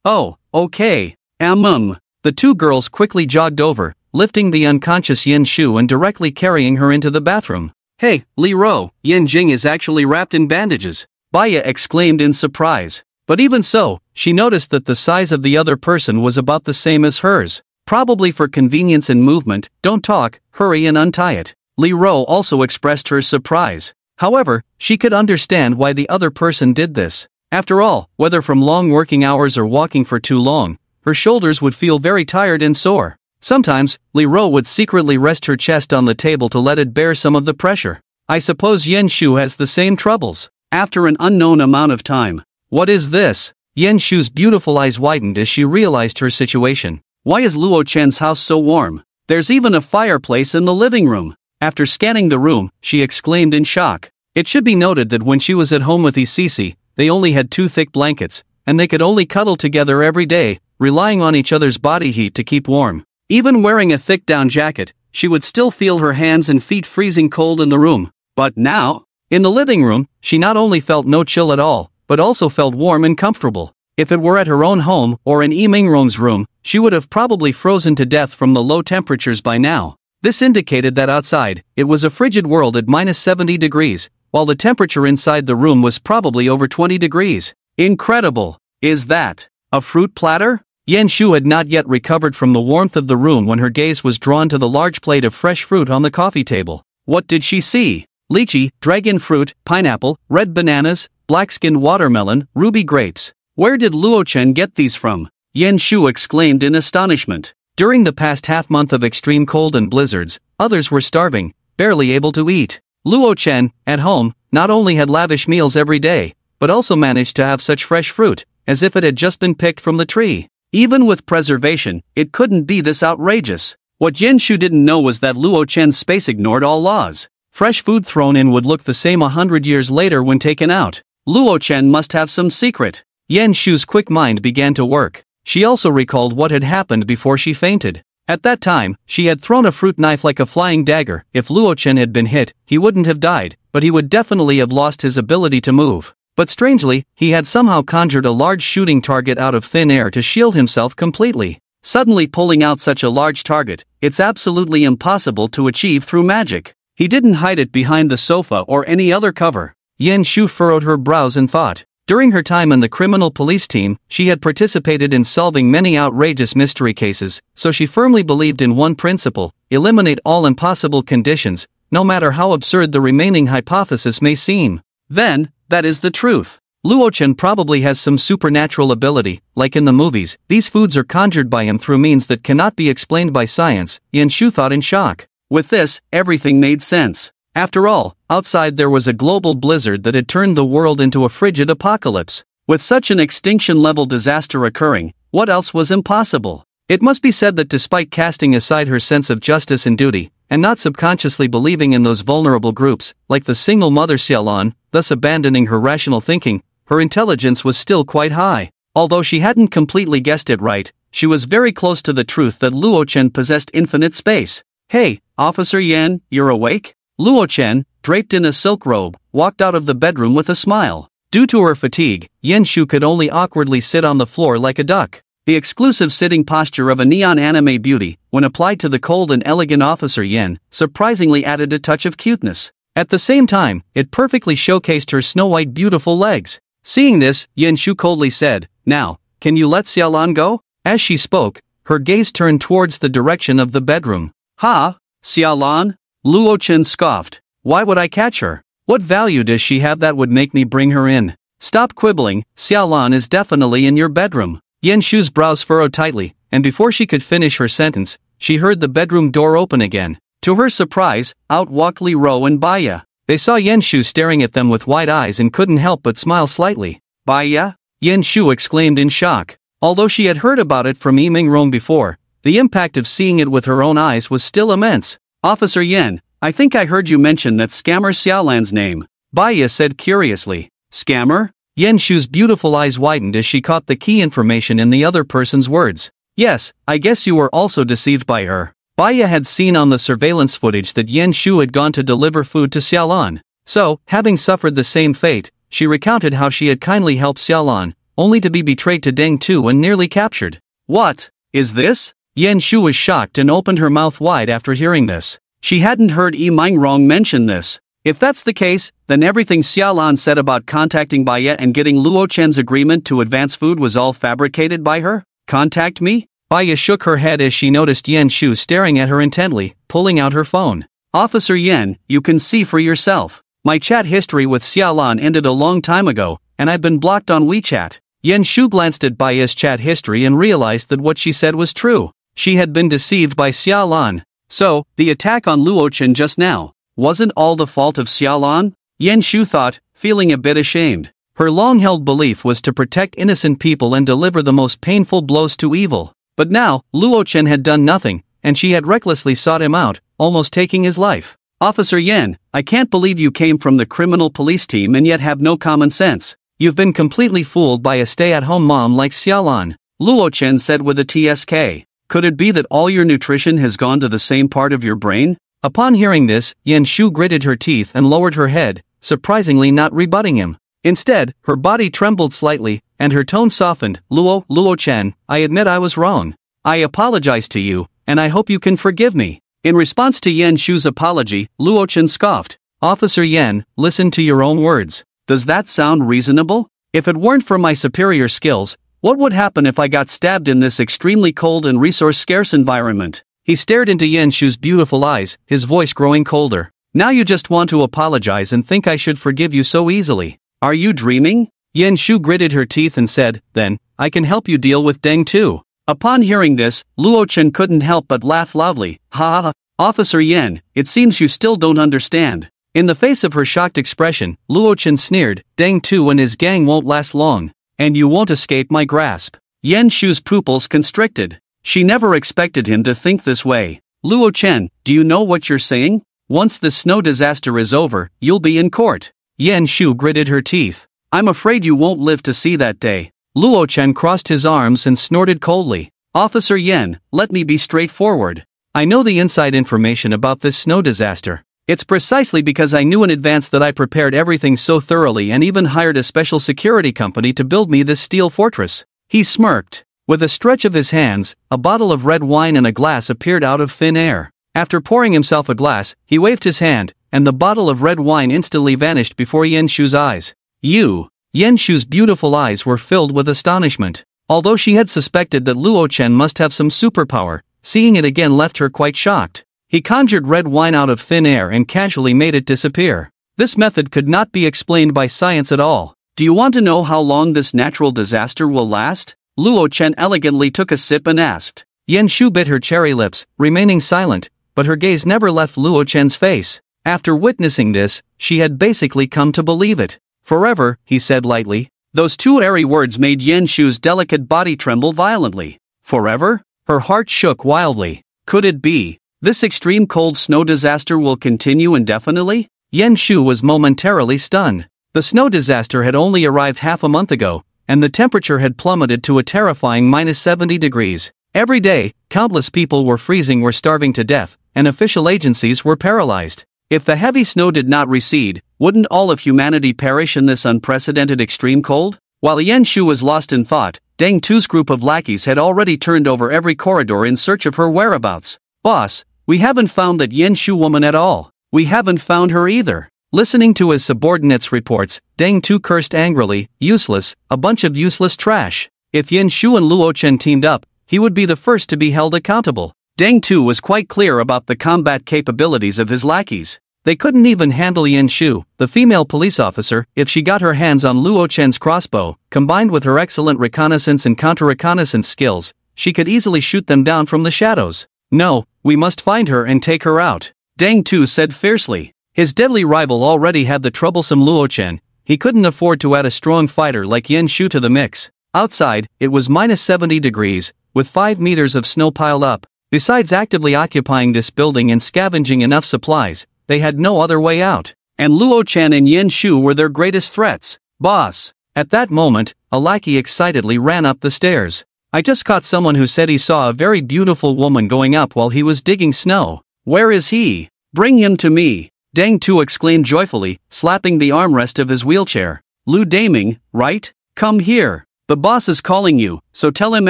Oh, okay. The 2 girls quickly jogged over, lifting the unconscious Yen Shu and directly carrying her into the bathroom. Hey, Li Ro, Yen Jing is actually wrapped in bandages. Baya exclaimed in surprise. But even so, she noticed that the size of the other person was about the same as hers. Probably for convenience in movement, don't talk, hurry and untie it. Li Ro also expressed her surprise. However, she could understand why the other person did this. After all, whether from long working hours or walking for too long, her shoulders would feel very tired and sore. Sometimes, Li Ro would secretly rest her chest on the table to let it bear some of the pressure. I suppose Yen Shu has the same troubles. After an unknown amount of time. What is this? Yen Shu's beautiful eyes widened as she realized her situation. Why is Luo Chen's house so warm? There's even a fireplace in the living room. After scanning the room, she exclaimed in shock. It should be noted that when she was at home with Isisi, they only had 2 thick blankets, and they could only cuddle together every day, relying on each other's body heat to keep warm. Even wearing a thick down jacket, she would still feel her hands and feet freezing cold in the room. But now, in the living room, she not only felt no chill at all, but also felt warm and comfortable. If it were at her own home or in Yi Mingrong's room, she would have probably frozen to death from the low temperatures by now. This indicated that outside, it was a frigid world at -70 degrees, while the temperature inside the room was probably over 20 degrees. Incredible. Is that a fruit platter? Yan Shu had not yet recovered from the warmth of the room when her gaze was drawn to the large plate of fresh fruit on the coffee table. What did she see? Lychee, dragon fruit, pineapple, red bananas, black-skinned watermelon, ruby grapes. Where did Luo Chen get these from? Yan Shu exclaimed in astonishment. During the past half-month of extreme cold and blizzards, others were starving, barely able to eat. Luo Chen, at home, not only had lavish meals every day, but also managed to have such fresh fruit, as if it had just been picked from the tree. Even with preservation, it couldn't be this outrageous. What Yan Shu didn't know was that Luo Chen's space ignored all laws. Fresh food thrown in would look the same 100 years later when taken out. Luo Chen must have some secret. Yan Shu's quick mind began to work. She also recalled what had happened before she fainted. At that time, she had thrown a fruit knife like a flying dagger. If Luo Chen had been hit, he wouldn't have died, but he would definitely have lost his ability to move. But strangely, he had somehow conjured a large shooting target out of thin air to shield himself completely. Suddenly pulling out such a large target, it's absolutely impossible to achieve through magic. He didn't hide it behind the sofa or any other cover. Yan Shu furrowed her brows in thought. During her time in the criminal police team, she had participated in solving many outrageous mystery cases, so she firmly believed in one principle: eliminate all impossible conditions, no matter how absurd the remaining hypothesis may seem. Then, that is the truth. Luo Chen probably has some supernatural ability, like in the movies. These foods are conjured by him through means that cannot be explained by science, Yan Shu thought in shock. With this, everything made sense. After all, outside there was a global blizzard that had turned the world into a frigid apocalypse. With such an extinction-level disaster occurring, what else was impossible? It must be said that despite casting aside her sense of justice and duty, and not subconsciously believing in those vulnerable groups, like the single mother Xiaolan, thus abandoning her rational thinking, her intelligence was still quite high. Although she hadn't completely guessed it right, she was very close to the truth that Luo Chen possessed infinite space. "Hey, Officer Yan, you're awake?" Luo Chen, draped in a silk robe, walked out of the bedroom with a smile. Due to her fatigue, Yan Shu could only awkwardly sit on the floor like a duck. The exclusive sitting posture of a neon anime beauty, when applied to the cold and elegant Officer Yan, surprisingly added a touch of cuteness. At the same time, it perfectly showcased her snow-white beautiful legs. Seeing this, Yan Shu coldly said, "Now, can you let Xiaolan go?" As she spoke, her gaze turned towards the direction of the bedroom. "Ha? Xiaolan?" Luo Chen scoffed. "Why would I catch her? What value does she have that would make me bring her in?" "Stop quibbling, Xiaolan is definitely in your bedroom." Yan Shu's brows furrowed tightly, and before she could finish her sentence, she heard the bedroom door open again. To her surprise, out walked Li Ro and Baya. They saw Yan Shu staring at them with wide eyes and couldn't help but smile slightly. "Baya?" Yan Shu exclaimed in shock. Although she had heard about it from Yi Mingrong before, the impact of seeing it with her own eyes was still immense. "Officer Yan, I think I heard you mention that scammer Xiaolan's name," Baya said curiously. "Scammer?" Yan Shu's beautiful eyes widened as she caught the key information in the other person's words. "Yes, I guess you were also deceived by her." Baya had seen on the surveillance footage that Yan Shu had gone to deliver food to Xiaolan. So, having suffered the same fate, she recounted how she had kindly helped Xiaolan, only to be betrayed to Deng Tu and nearly captured. "What is this?" Yan Shu was shocked and opened her mouth wide after hearing this. She hadn't heard Yi Mingrong mention this. If that's the case, then everything Xiaolan said about contacting Baya and getting Luo Chen's agreement to advance food was all fabricated by her? "Contact me?" Baya shook her head as she noticed Yan Shu staring at her intently, pulling out her phone. "Officer Yan, you can see for yourself. My chat history with Xiaolan ended a long time ago, and I've been blocked on WeChat." Yan Shu glanced at Baya's chat history and realized that what she said was true. She had been deceived by Xiaolan. So, the attack on Luo Chen just now wasn't all the fault of Xiaolan? Yan Shu thought, feeling a bit ashamed. Her long-held belief was to protect innocent people and deliver the most painful blows to evil. But now, Luo Chen had done nothing, and she had recklessly sought him out, almost taking his life. "Officer Yan, I can't believe you came from the criminal police team and yet have no common sense. You've been completely fooled by a stay-at-home mom like Xiaolan," Luo Chen said with a TSK. "Could it be that all your nutrition has gone to the same part of your brain?" Upon hearing this, Yan Shu gritted her teeth and lowered her head, surprisingly not rebutting him. Instead, her body trembled slightly, and her tone softened. Luo Chen, I admit I was wrong. I apologize to you, and I hope you can forgive me." In response to Yan Shu's apology, Luo Chen scoffed. "Officer Yan, listen to your own words. Does that sound reasonable? If it weren't for my superior skills, what would happen if I got stabbed in this extremely cold and resource-scarce environment? He stared into Yen Shu's beautiful eyes, his voice growing colder. Now you just want to apologize and think I should forgive you so easily. Are you dreaming? Yen Shu gritted her teeth and said, then, I can help you deal with Deng too. Upon hearing this, Luo Chen couldn't help but laugh loudly. Ha ha, Officer Yen, it seems you still don't understand. In the face of her shocked expression, Luo Chen sneered, Deng Tu and his gang won't last long, and you won't escape my grasp. Yen Shu's pupils constricted. She never expected him to think this way. Luo Chen, do you know what you're saying? Once the snow disaster is over, you'll be in court. Yen Shu gritted her teeth. I'm afraid you won't live to see that day. Luo Chen crossed his arms and snorted coldly. Officer Yen, let me be straightforward. I know the inside information about this snow disaster. It's precisely because I knew in advance that I prepared everything so thoroughly and even hired a special security company to build me this steel fortress. He smirked. With a stretch of his hands, a bottle of red wine and a glass appeared out of thin air. After pouring himself a glass, he waved his hand, and the bottle of red wine instantly vanished before Yen Shu's eyes. Yen Shu's beautiful eyes were filled with astonishment. Although she had suspected that Luo Chen must have some superpower, seeing it again left her quite shocked. He conjured red wine out of thin air and casually made it disappear. This method could not be explained by science at all. Do you want to know how long this natural disaster will last? Luo Chen elegantly took a sip and asked. Yen Shu bit her cherry lips, remaining silent, but her gaze never left Luo Chen's face. After witnessing this, she had basically come to believe it. Forever, he said lightly. Those two airy words made Yen Shu's delicate body tremble violently. Forever? Her heart shook wildly. Could it be? This extreme cold snow disaster will continue indefinitely? Yen Shu was momentarily stunned. The snow disaster had only arrived half a month ago, and the temperature had plummeted to a terrifying -70 degrees. Every day, countless people were freezing or starving to death, and official agencies were paralyzed. If the heavy snow did not recede, wouldn't all of humanity perish in this unprecedented extreme cold? While Yen Shu was lost in thought, Deng Tu's group of lackeys had already turned over every corridor in search of her whereabouts. Boss, we haven't found that Yen Shu woman at all. We haven't found her either. Listening to his subordinates' reports, Deng Tu cursed angrily, useless, a bunch of useless trash. If Yen Shu and Luo Chen teamed up, he would be the first to be held accountable. Deng Tu was quite clear about the combat capabilities of his lackeys. They couldn't even handle Yen Shu, the female police officer, if she got her hands on Luo Chen's crossbow. Combined with her excellent reconnaissance and counter-reconnaissance skills, she could easily shoot them down from the shadows. No, we must find her and take her out, Deng Tu said fiercely. His deadly rival already had the troublesome Luo Chen. He couldn't afford to add a strong fighter like Yen Shu to the mix. Outside, it was -70 degrees, with 5 meters of snow piled up. Besides actively occupying this building and scavenging enough supplies, they had no other way out. And Luo Chen and Yen Shu were their greatest threats. Boss! At that moment, a lackey excitedly ran up the stairs. I just caught someone who said he saw a very beautiful woman going up while he was digging snow. Where is he? Bring him to me, Deng Tu exclaimed joyfully, slapping the armrest of his wheelchair. Lu Daming, right? Come here. The boss is calling you, so tell him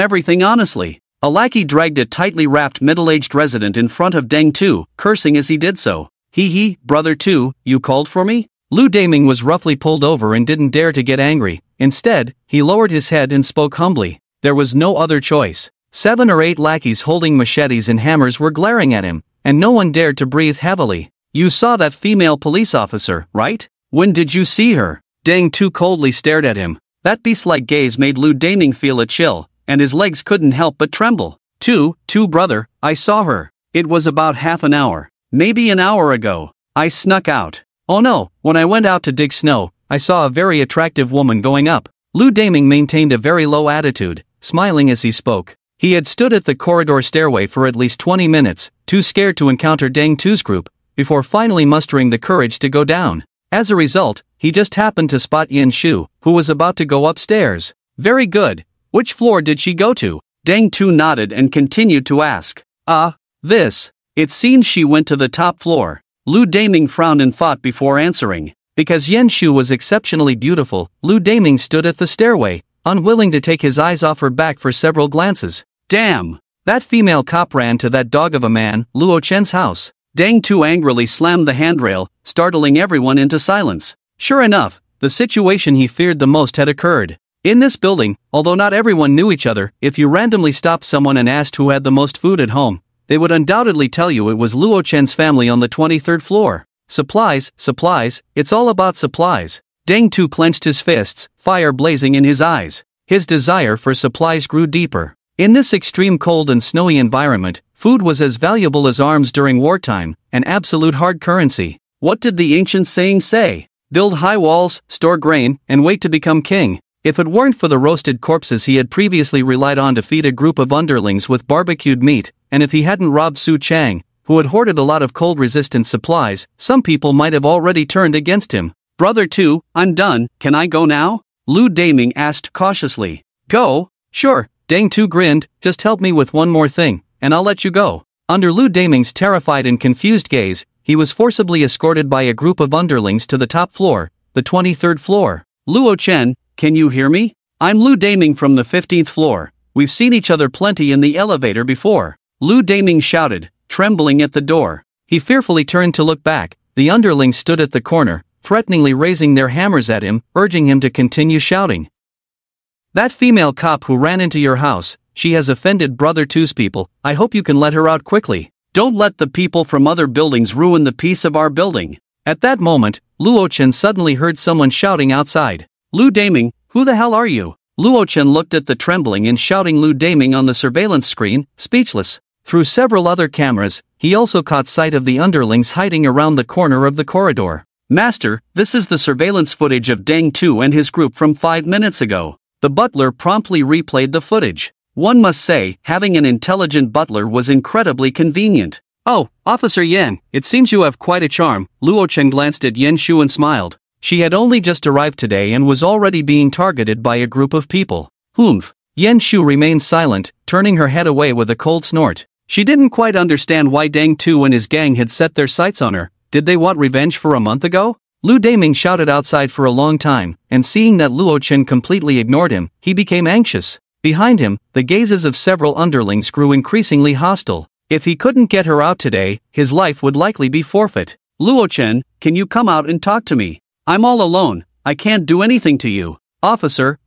everything honestly. A lackey dragged a tightly wrapped middle-aged resident in front of Deng Tu, cursing as he did so. He, brother Tu, you called for me? Lu Daming was roughly pulled over and didn't dare to get angry. Instead, he lowered his head and spoke humbly. There was no other choice. 7 or 8 lackeys holding machetes and hammers were glaring at him, and no one dared to breathe heavily. You saw that female police officer, right? When did you see her? Deng Tu coldly stared at him. That beast-like gaze made Lu Daming feel a chill, and his legs couldn't help but tremble. Tu, brother, I saw her. It was about half an hour, maybe an hour ago. I snuck out. Oh no, when I went out to dig snow, I saw a very attractive woman going up. Lu Daming maintained a very low attitude, smiling as he spoke. He had stood at the corridor stairway for at least 20 minutes, too scared to encounter Deng Tu's group, before finally mustering the courage to go down. As a result, he just happened to spot Yen Shu, who was about to go upstairs. Very good. Which floor did she go to? Deng Tu nodded and continued to ask. This. It seems she went to the top floor. Lu Daming frowned in thought before answering. Because Yen Shu was exceptionally beautiful, Lu Daming stood at the stairway, unwilling to take his eyes off her back for several glances. Damn! That female cop ran to that dog of a man, Luo Chen's house. Deng Tu angrily slammed the handrail, startling everyone into silence. Sure enough, the situation he feared the most had occurred. In this building, although not everyone knew each other, if you randomly stopped someone and asked who had the most food at home, they would undoubtedly tell you it was Luo Chen's family on the 23rd floor. Supplies, supplies, it's all about supplies. Deng Tu clenched his fists, fire blazing in his eyes. His desire for supplies grew deeper. In this extreme cold and snowy environment, food was as valuable as arms during wartime, an absolute hard currency. What did the ancient saying say? Build high walls, store grain, and wait to become king. If it weren't for the roasted corpses he had previously relied on to feed a group of underlings with barbecued meat, and if he hadn't robbed Su Chang, who had hoarded a lot of cold-resistant supplies, some people might have already turned against him. Brother Tu, I'm done, can I go now? Lu Daming asked cautiously. Go? Sure. Deng Tu grinned, just help me with one more thing, and I'll let you go. Under Lu Daming's terrified and confused gaze, he was forcibly escorted by a group of underlings to the top floor, the 23rd floor. Luo Chen, can you hear me? I'm Lu Daming from the 15th floor. We've seen each other plenty in the elevator before. Lu Daming shouted, trembling at the door. He fearfully turned to look back. The underlings stood at the corner, threateningly raising their hammers at him, urging him to continue shouting. That female cop who ran into your house, she has offended Brother Tu's people. I hope you can let her out quickly. Don't let the people from other buildings ruin the peace of our building. At that moment, Luo Chen suddenly heard someone shouting outside. Lu Daming, who the hell are you? Luo Chen looked at the trembling and shouting Lu Daming on the surveillance screen, speechless. Through several other cameras, he also caught sight of the underlings hiding around the corner of the corridor. Master, this is the surveillance footage of Deng Tu and his group from 5 minutes ago. The butler promptly replayed the footage. One must say, having an intelligent butler was incredibly convenient. Oh, Officer Yan, it seems you have quite a charm. Luo Chen glanced at Yan Shu and smiled. She had only just arrived today and was already being targeted by a group of people. Humph. Yan Shu remained silent, turning her head away with a cold snort. She didn't quite understand why Deng Tu and his gang had set their sights on her. Did they want revenge for a month ago? Lu Daming shouted outside for a long time, and seeing that Luo Chen completely ignored him, he became anxious. Behind him, the gazes of several underlings grew increasingly hostile. If he couldn't get her out today, his life would likely be forfeit. Luo Chen, can you come out and talk to me? I'm all alone, I can't do anything to you. Officer,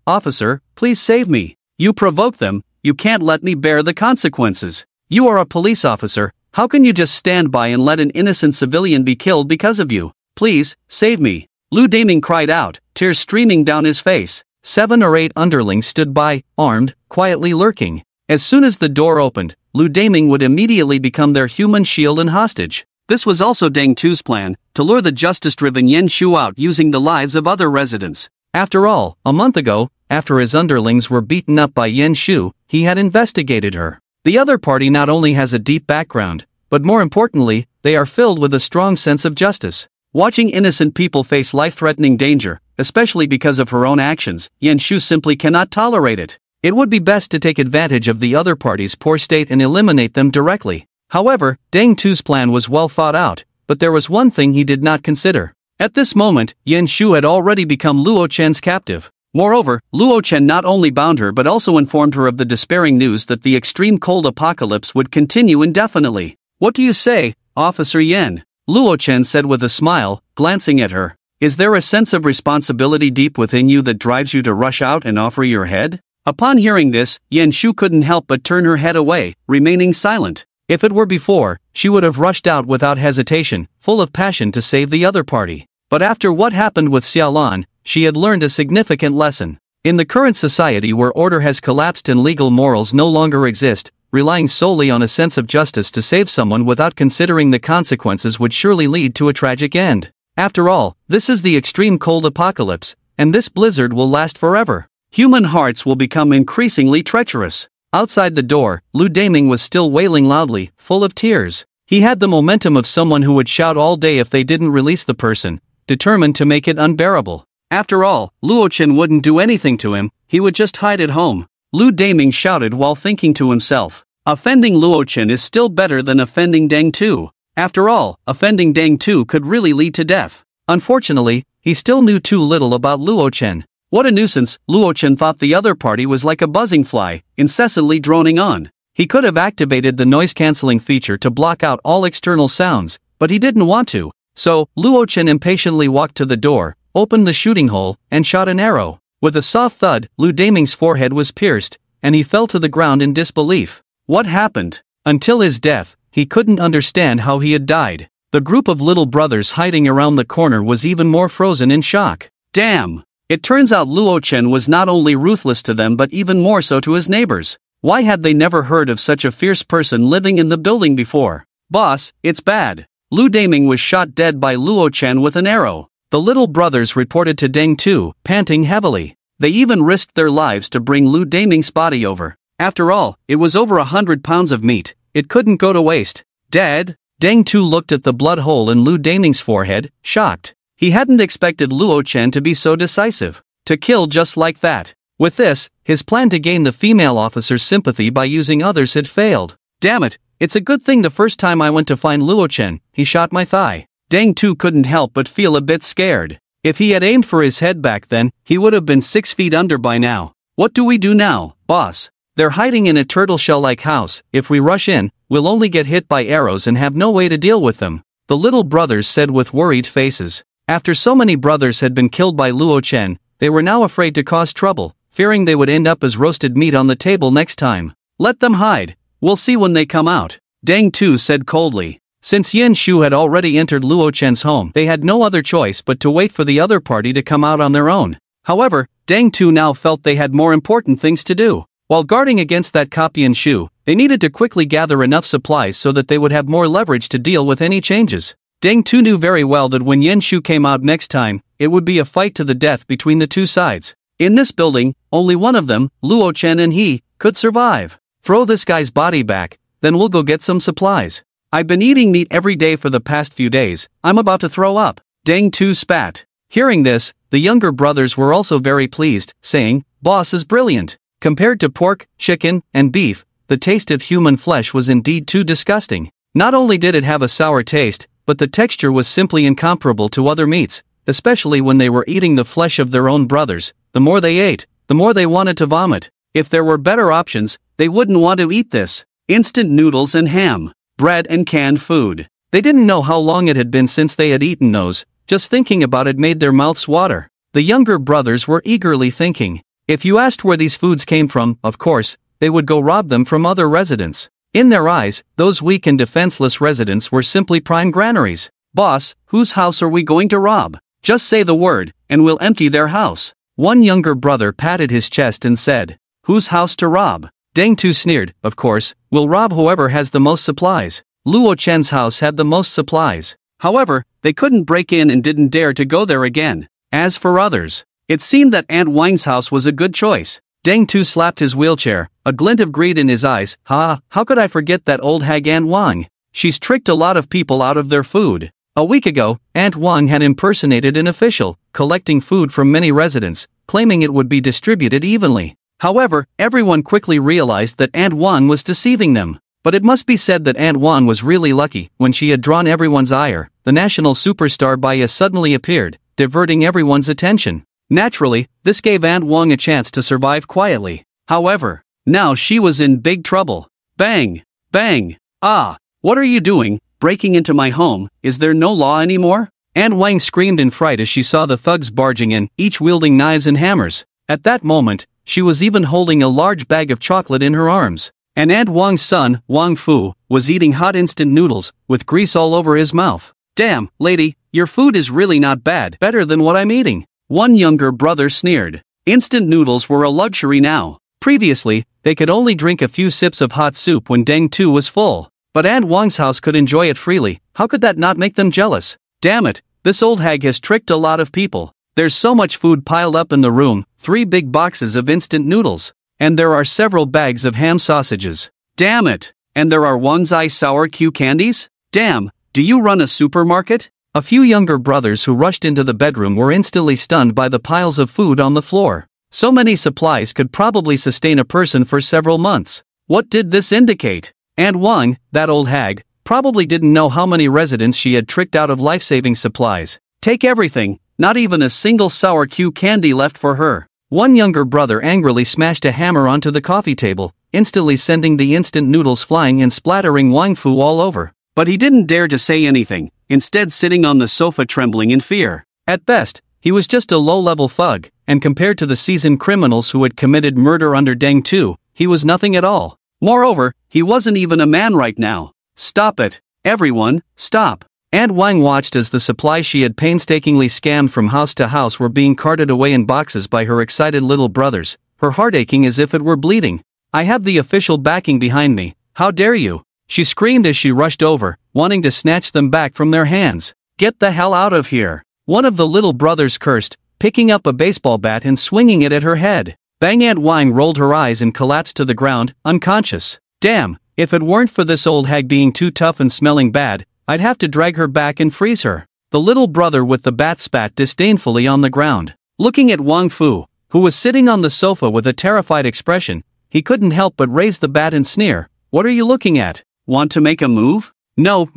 please save me. You provoked them, you can't let me bear the consequences. You are a police officer, how can you just stand by and let an innocent civilian be killed because of you? Please, save me. Lu Daming cried out, tears streaming down his face. 7 or 8 underlings stood by, armed, quietly lurking. As soon as the door opened, Lu Daming would immediately become their human shield and hostage. This was also Deng Tu's plan, to lure the justice-driven Yan Shu out using the lives of other residents. After all, a month ago, after his underlings were beaten up by Yan Shu, he had investigated her. The other party not only has a deep background, but more importantly, they are filled with a strong sense of justice. Watching innocent people face life-threatening danger, especially because of her own actions, Yan Shu simply cannot tolerate it. It would be best to take advantage of the other party's poor state and eliminate them directly. However, Deng Tu's plan was well thought out, but there was one thing he did not consider. At this moment, Yan Shu had already become Luo Chen's captive. Moreover, Luo Chen not only bound her but also informed her of the despairing news that the extreme cold apocalypse would continue indefinitely. What do you say, Officer Yan? Luo Chen said with a smile, glancing at her. Is there a sense of responsibility deep within you that drives you to rush out and offer your head? Upon hearing this, Yan Shu couldn't help but turn her head away, remaining silent. If it were before, she would have rushed out without hesitation, full of passion to save the other party. But after what happened with Xiaolan, she had learned a significant lesson. In the current society where order has collapsed and legal morals no longer exist, relying solely on a sense of justice to save someone without considering the consequences would surely lead to a tragic end. After all, this is the extreme cold apocalypse, and this blizzard will last forever. Human hearts will become increasingly treacherous. Outside the door, Lu Daming was still wailing loudly, full of tears. He had the momentum of someone who would shout all day if they didn't release the person, determined to make it unbearable. After all, Luo Chen wouldn't do anything to him, he would just hide at home. Lu Daming shouted while thinking to himself, offending Luo Chen is still better than offending Deng Tu. After all, offending Deng Tu could really lead to death. Unfortunately, he still knew too little about Luo Chen. What a nuisance, Luo Chen thought the other party was like a buzzing fly, incessantly droning on. He could have activated the noise-canceling feature to block out all external sounds, but he didn't want to. So, Luo Chen impatiently walked to the door, opened the shooting hole, and shot an arrow. With a soft thud, Lu Daming's forehead was pierced, and he fell to the ground in disbelief. What happened? Until his death, he couldn't understand how he had died. The group of little brothers hiding around the corner was even more frozen in shock. Damn! It turns out Luo Chen was not only ruthless to them but even more so to his neighbors. Why had they never heard of such a fierce person living in the building before? Boss, it's bad. Lu Daming was shot dead by Luo Chen with an arrow. The little brothers reported to Deng Tu, panting heavily. They even risked their lives to bring Lu Daming's body over. After all, it was over 100 pounds of meat. It couldn't go to waste. Dead? Deng Tu looked at the blood hole in Lu Daming's forehead, shocked. He hadn't expected Luo Chen to be so decisive. To kill just like that. With this, his plan to gain the female officer's sympathy by using others had failed. Damn it, it's a good thing the first time I went to find Luo Chen, he shot my thigh. Deng Tu couldn't help but feel a bit scared. If he had aimed for his head back then, he would have been 6 feet under by now. What do we do now, boss? They're hiding in a turtle shell-like house. If we rush in, we'll only get hit by arrows and have no way to deal with them. The little brothers said with worried faces. After so many brothers had been killed by Luo Chen, they were now afraid to cause trouble, fearing they would end up as roasted meat on the table next time. Let them hide. We'll see when they come out. Deng Tu said coldly. Since Yen Shu had already entered Luo Chen's home, they had no other choice but to wait for the other party to come out on their own. However, Deng Tu now felt they had more important things to do. While guarding against that copy Yen Shu, they needed to quickly gather enough supplies so that they would have more leverage to deal with any changes. Deng Tu knew very well that when Yen Shu came out next time, it would be a fight to the death between the two sides. In this building, only one of them, Luo Chen and he, could survive. Throw this guy's body back, then we'll go get some supplies. I've been eating meat every day for the past few days. I'm about to throw up. Deng Tu spat. Hearing this, the younger brothers were also very pleased, saying, Boss is brilliant. Compared to pork, chicken, and beef, the taste of human flesh was indeed too disgusting. Not only did it have a sour taste, but the texture was simply incomparable to other meats, especially when they were eating the flesh of their own brothers. The more they ate, the more they wanted to vomit. If there were better options, they wouldn't want to eat this. Instant noodles and ham, bread and canned food. They didn't know how long it had been since they had eaten those. Just thinking about it made their mouths water. The younger brothers were eagerly thinking. If you asked where these foods came from, of course, they would go rob them from other residents. In their eyes, those weak and defenseless residents were simply prime granaries. Boss, whose house are we going to rob? Just say the word, and we'll empty their house. One younger brother patted his chest and said, Whose house to rob? Deng Tu sneered, Of course, we'll rob whoever has the most supplies. Luo Chen's house had the most supplies. However, they couldn't break in and didn't dare to go there again. As for others, it seemed that Aunt Wang's house was a good choice. Deng Tu slapped his wheelchair, a glint of greed in his eyes. How could I forget that old hag Aunt Wang? She's tricked a lot of people out of their food. A week ago, Aunt Wang had impersonated an official, collecting food from many residents, claiming it would be distributed evenly. However, everyone quickly realized that Aunt Wang was deceiving them. But it must be said that Aunt Wang was really lucky. When she had drawn everyone's ire, the national superstar Baya suddenly appeared, diverting everyone's attention. Naturally, this gave Aunt Wang a chance to survive quietly. However, now she was in big trouble. Bang! Bang! Ah! What are you doing, breaking into my home? Is there no law anymore? Aunt Wang screamed in fright as she saw the thugs barging in, each wielding knives and hammers. At that moment, she was even holding a large bag of chocolate in her arms. And Aunt Wang's son, Wang Fu, was eating hot instant noodles, with grease all over his mouth. Damn, lady, your food is really not bad, better than what I'm eating. One younger brother sneered. Instant noodles were a luxury now. Previously, they could only drink a few sips of hot soup when Deng Tu was full. But Aunt Wang's house could enjoy it freely. How could that not make them jealous? Damn it, this old hag has tricked a lot of people. There's so much food piled up in the room, 3 big boxes of instant noodles. And there are several bags of ham sausages. Damn it! And there are Wanzai sour Q candies? Damn, do you run a supermarket? A few younger brothers who rushed into the bedroom were instantly stunned by the piles of food on the floor. So many supplies could probably sustain a person for several months. What did this indicate? Aunt Wang, that old hag, probably didn't know how many residents she had tricked out of life-saving supplies. Take everything, not even a single sour Q candy left for her. One younger brother angrily smashed a hammer onto the coffee table, instantly sending the instant noodles flying and splattering Wang Fu all over. But he didn't dare to say anything, instead sitting on the sofa trembling in fear. At best, He was just a low-level thug, and compared to the seasoned criminals who had committed murder under Deng Tu, he was nothing at all. Moreover, he wasn't even a man right now. Stop it. Everyone, stop. Aunt Wang watched as the supplies she had painstakingly scammed from house to house were being carted away in boxes by her excited little brothers, her heart aching as if it were bleeding. I have the official backing behind me. How dare you? She screamed as she rushed over, wanting to snatch them back from their hands. Get the hell out of here. One of the little brothers cursed, picking up a baseball bat and swinging it at her head. Bang! Aunt Wang rolled her eyes and collapsed to the ground, unconscious. Damn, if it weren't for this old hag being too tough and smelling bad, I'd have to drag her back and freeze her. The little brother with the bat spat disdainfully on the ground. Looking at Wang Fu, who was sitting on the sofa with a terrified expression, he couldn't help but raise the bat and sneer. What are you looking at? Want to make a move? No,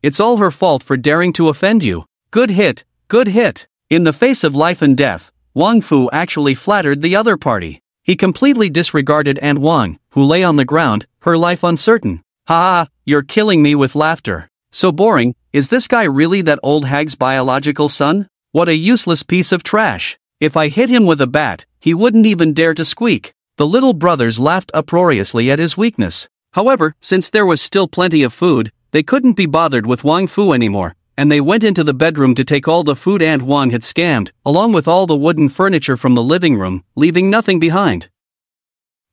it's all her fault for daring to offend you. Good hit, good hit. In the face of life and death, Wang Fu actually flattered the other party. He completely disregarded Aunt Wang, who lay on the ground, her life uncertain. Ha ha, you're killing me with laughter. So boring. Is this guy really that old hag's biological son? What a useless piece of trash. If I hit him with a bat, he wouldn't even dare to squeak. The little brothers laughed uproariously at his weakness. However, since there was still plenty of food, they couldn't be bothered with Wang Fu anymore, and they went into the bedroom to take all the food Aunt Wang had scammed, along with all the wooden furniture from the living room, leaving nothing behind.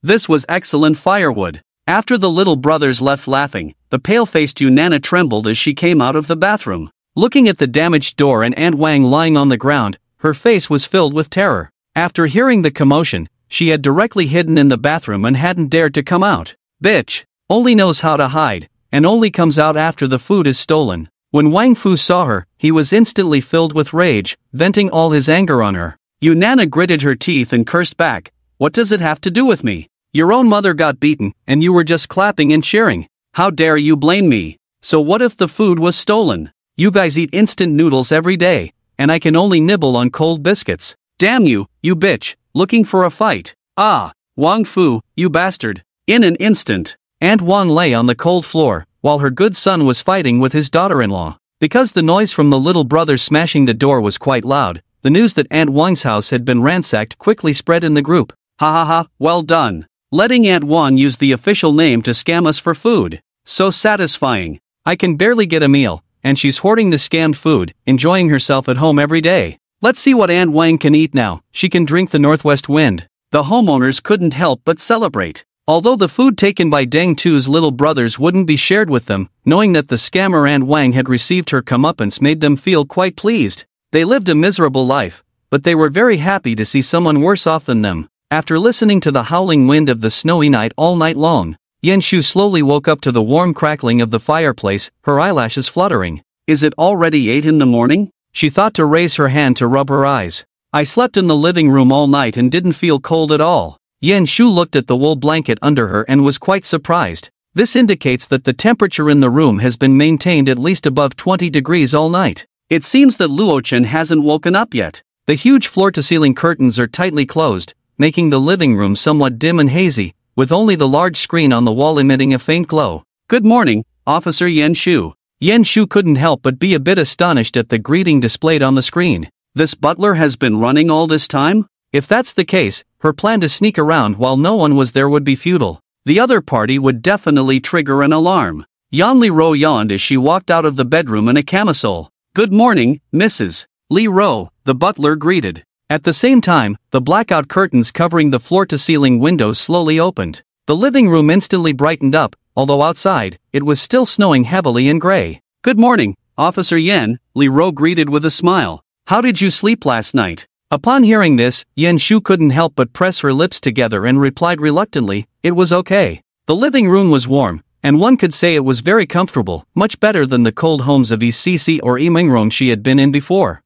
This was excellent firewood. After the little brothers left laughing, the pale-faced Yunana trembled as she came out of the bathroom. Looking at the damaged door and Aunt Wang lying on the ground, her face was filled with terror. After hearing the commotion, she had directly hidden in the bathroom and hadn't dared to come out. Bitch! Only knows how to hide, and only comes out after the food is stolen. When Wang Fu saw her, he was instantly filled with rage, venting all his anger on her. Yunana gritted her teeth and cursed back. What does it have to do with me? Your own mother got beaten, and you were just clapping and cheering. How dare you blame me? So what if the food was stolen? You guys eat instant noodles every day, and I can only nibble on cold biscuits. Damn you, you bitch, looking for a fight. Ah, Wang Fu, you bastard. In an instant, Aunt Wang lay on the cold floor, while her good son was fighting with his daughter-in-law. Because the noise from the little brothers smashing the door was quite loud, the news that Aunt Wang's house had been ransacked quickly spread in the group. Ha ha ha, well done. Letting Aunt Wang use the official name to scam us for food. So satisfying. I can barely get a meal, and she's hoarding the scammed food, enjoying herself at home every day. Let's see what Aunt Wang can eat now. She can drink the northwest wind. The homeowners couldn't help but celebrate. Although the food taken by Deng Tu's little brothers wouldn't be shared with them, knowing that the scammer Aunt Wang had received her comeuppance made them feel quite pleased. They lived a miserable life, but they were very happy to see someone worse off than them. After listening to the howling wind of the snowy night all night long, Yan Shu slowly woke up to the warm crackling of the fireplace, her eyelashes fluttering. Is it already 8 in the morning? She thought to raise her hand to rub her eyes. I slept in the living room all night and didn't feel cold at all. Yan Shu looked at the wool blanket under her and was quite surprised. This indicates that the temperature in the room has been maintained at least above 20 degrees all night. It seems that Luo Chen hasn't woken up yet. The huge floor-to-ceiling curtains are tightly closed, making the living room somewhat dim and hazy, with only the large screen on the wall emitting a faint glow. Good morning, Officer Yan Shu. Yan Shu couldn't help but be a bit astonished at the greeting displayed on the screen. This butler has been running all this time? If that's the case, her plan to sneak around while no one was there would be futile. The other party would definitely trigger an alarm. Yan Li Ro yawned as she walked out of the bedroom in a camisole. Good morning, Mrs. Li Ro, the butler greeted. At the same time, the blackout curtains covering the floor-to-ceiling windows slowly opened. The living room instantly brightened up, although outside, it was still snowing heavily and gray. Good morning, Officer Yan, Li Ro greeted with a smile. How did you sleep last night? Upon hearing this, Yan Shu couldn't help but press her lips together and replied reluctantly, it was okay. The living room was warm, and one could say it was very comfortable, much better than the cold homes of Icc or Imingrong she had been in before.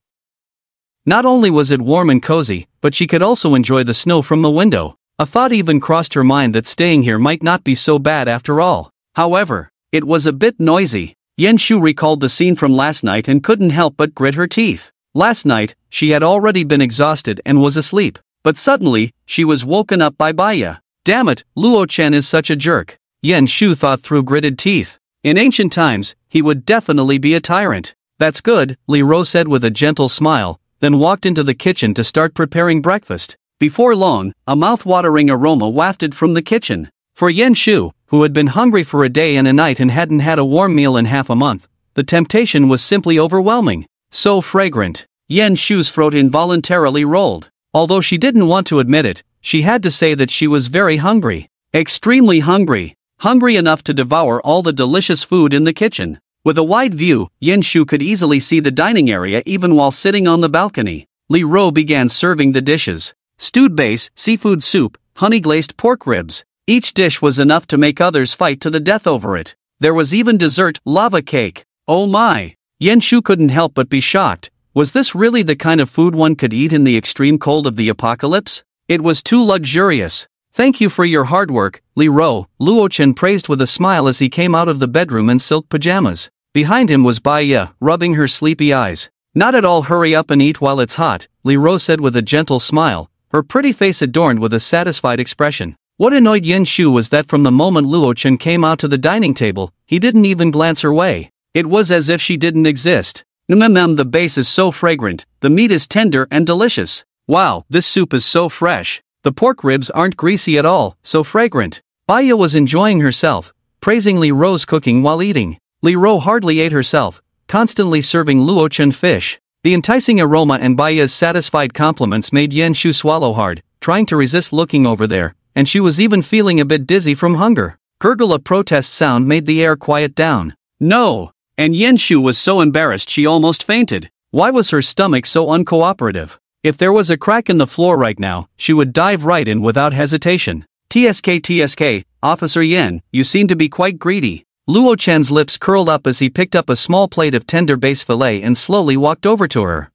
Not only was it warm and cozy, but she could also enjoy the snow from the window. A thought even crossed her mind that staying here might not be so bad after all. However, it was a bit noisy. Yan Shu recalled the scene from last night and couldn't help but grit her teeth. Last night, she had already been exhausted and was asleep, but suddenly, she was woken up by Baya. Damn it, Luo Chen is such a jerk. Yan Shu thought through gritted teeth. In ancient times, he would definitely be a tyrant. That's good, Li Ro said with a gentle smile, then walked into the kitchen to start preparing breakfast. Before long, a mouth-watering aroma wafted from the kitchen. For Yen Shu, who had been hungry for a day and a night and hadn't had a warm meal in half a month, the temptation was simply overwhelming. So fragrant. Yen Shu's throat involuntarily rolled. Although she didn't want to admit it, she had to say that she was very hungry. Extremely hungry. Hungry enough to devour all the delicious food in the kitchen. With a wide view, Yen Shu could easily see the dining area even while sitting on the balcony. Li Ro began serving the dishes. Stewed base, seafood soup, honey-glazed pork ribs. Each dish was enough to make others fight to the death over it. There was even dessert, lava cake. Oh my! Yen Shu couldn't help but be shocked. Was this really the kind of food one could eat in the extreme cold of the apocalypse? It was too luxurious. Thank you for your hard work, Li Ro, Luo Chen praised with a smile as he came out of the bedroom in silk pajamas. Behind him was Bai Ye, rubbing her sleepy eyes. Not at all, hurry up and eat while it's hot, Li Ro said with a gentle smile, her pretty face adorned with a satisfied expression. What annoyed Yen Shu was that from the moment Luo Chen came out to the dining table, he didn't even glance her way. It was as if she didn't exist. The base is so fragrant, the meat is tender and delicious. Wow, this soup is so fresh. The pork ribs aren't greasy at all, so fragrant. Bai Ye was enjoying herself, praising Li Ro's cooking while eating. Li Ro hardly ate herself, constantly serving Luo Chen fish. The enticing aroma and Bai Ye's satisfied compliments made Yen Shu swallow hard, trying to resist looking over there, and she was even feeling a bit dizzy from hunger. Gurgle, a protest sound made the air quiet down. No! And Yen Shu was so embarrassed she almost fainted. Why was her stomach so uncooperative? If there was a crack in the floor right now, she would dive right in without hesitation. TSK, Officer Yen, you seem to be quite greedy. Luo Chen's lips curled up as he picked up a small plate of tender base fillet and slowly walked over to her.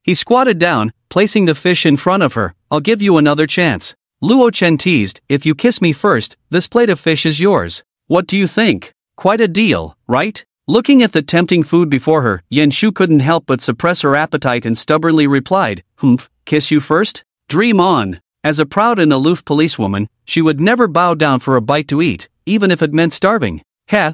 He squatted down, placing the fish in front of her. I'll give you another chance. Luo Chen teased, if you kiss me first, this plate of fish is yours. What do you think? Quite a deal, right? Looking at the tempting food before her, Yen Shu couldn't help but suppress her appetite and stubbornly replied, kiss you first? Dream on. As a proud and aloof policewoman, she would never bow down for a bite to eat, even if it meant starving.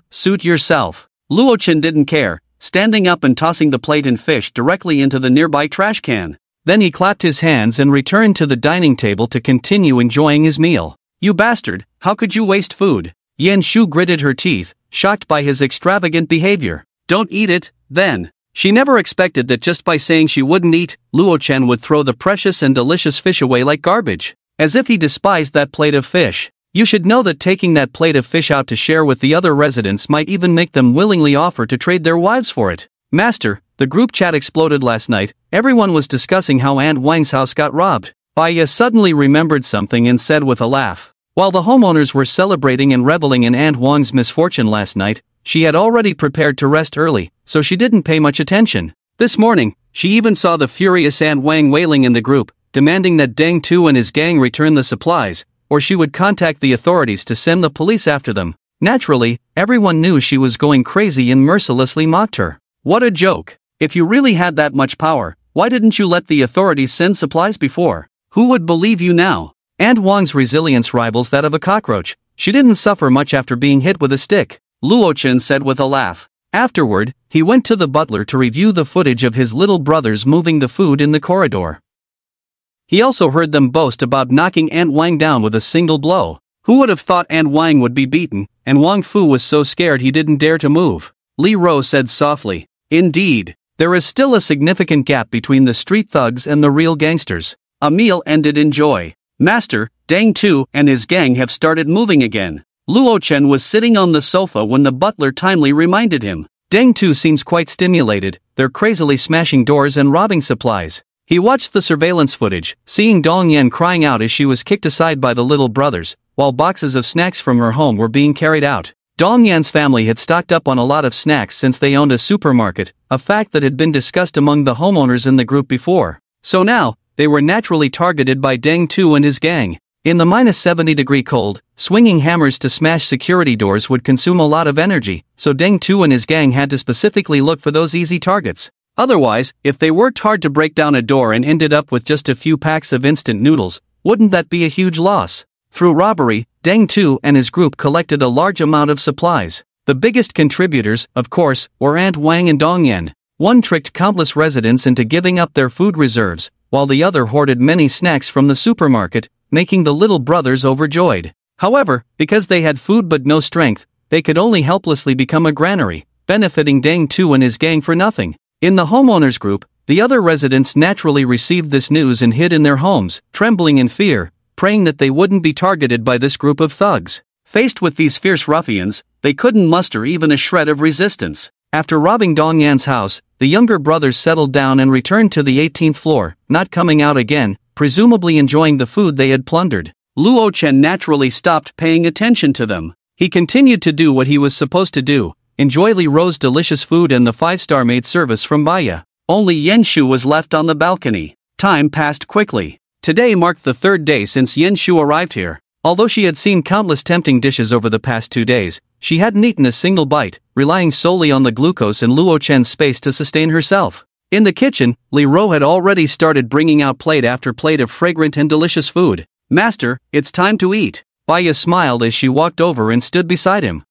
Suit yourself. Luo Chen didn't care, standing up and tossing the plate and fish directly into the nearby trash can. Then he clapped his hands and returned to the dining table to continue enjoying his meal. You bastard, how could you waste food? Yen Shu gritted her teeth, shocked by his extravagant behavior. Don't eat it, then. She never expected that just by saying she wouldn't eat, Luo Chen would throw the precious and delicious fish away like garbage. As if he despised that plate of fish. You should know that taking that plate of fish out to share with the other residents might even make them willingly offer to trade their wives for it. Master, the group chat exploded last night. Everyone was discussing how Aunt Wang's house got robbed. Bai Ye suddenly remembered something and said with a laugh. While the homeowners were celebrating and reveling in Aunt Wang's misfortune last night, she had already prepared to rest early, so she didn't pay much attention. This morning, she even saw the furious Aunt Wang wailing in the group, demanding that Deng Tu and his gang return the supplies, or she would contact the authorities to send the police after them. Naturally, everyone knew she was going crazy and mercilessly mocked her. What a joke. If you really had that much power, why didn't you let the authorities send supplies before? Who would believe you now? Aunt Wang's resilience rivals that of a cockroach. She didn't suffer much after being hit with a stick, Luo Chen said with a laugh. Afterward, he went to the butler to review the footage of his little brothers moving the food in the corridor. He also heard them boast about knocking Aunt Wang down with a single blow. Who would have thought Aunt Wang would be beaten, and Wang Fu was so scared he didn't dare to move? Li Ro said softly. Indeed, there is still a significant gap between the street thugs and the real gangsters. A meal ended in joy. Master, Deng Tu and his gang have started moving again. Luo Chen was sitting on the sofa when the butler timely reminded him. Deng Tu seems quite stimulated, they're crazily smashing doors and robbing supplies. He watched the surveillance footage, seeing Dong Yan crying out as she was kicked aside by the little brothers, while boxes of snacks from her home were being carried out. Dong Yan's family had stocked up on a lot of snacks since they owned a supermarket, a fact that had been discussed among the homeowners in the group before. So now, they were naturally targeted by Deng Tu and his gang. In the -70-degree cold, swinging hammers to smash security doors would consume a lot of energy, so Deng Tu and his gang had to specifically look for those easy targets. Otherwise, if they worked hard to break down a door and ended up with just a few packs of instant noodles, wouldn't that be a huge loss? Through robbery, Deng Tu and his group collected a large amount of supplies. The biggest contributors, of course, were Aunt Wang and Dong Yan. One tricked countless residents into giving up their food reserves, while the other hoarded many snacks from the supermarket, making the little brothers overjoyed. However, because they had food but no strength, they could only helplessly become a granary, benefiting Dang Tu and his gang for nothing. In the homeowners group, the other residents naturally received this news and hid in their homes, trembling in fear, praying that they wouldn't be targeted by this group of thugs. Faced with these fierce ruffians, they couldn't muster even a shred of resistance. After robbing Dong Yan's house, the younger brothers settled down and returned to the 18th floor, not coming out again, presumably enjoying the food they had plundered. Luo Chen naturally stopped paying attention to them. He continued to do what he was supposed to do, enjoy Li Ro's delicious food and the 5-star maid service from Baya. Only Yen Shu was left on the balcony. Time passed quickly. Today marked the 3rd day since Yen Shu arrived here. Although she had seen countless tempting dishes over the past 2 days, she hadn't eaten a single bite, relying solely on the glucose and Luo Chen's space to sustain herself. In the kitchen, Li Ro had already started bringing out plate after plate of fragrant and delicious food. "Master, it's time to eat." Baya smiled as she walked over and stood beside him.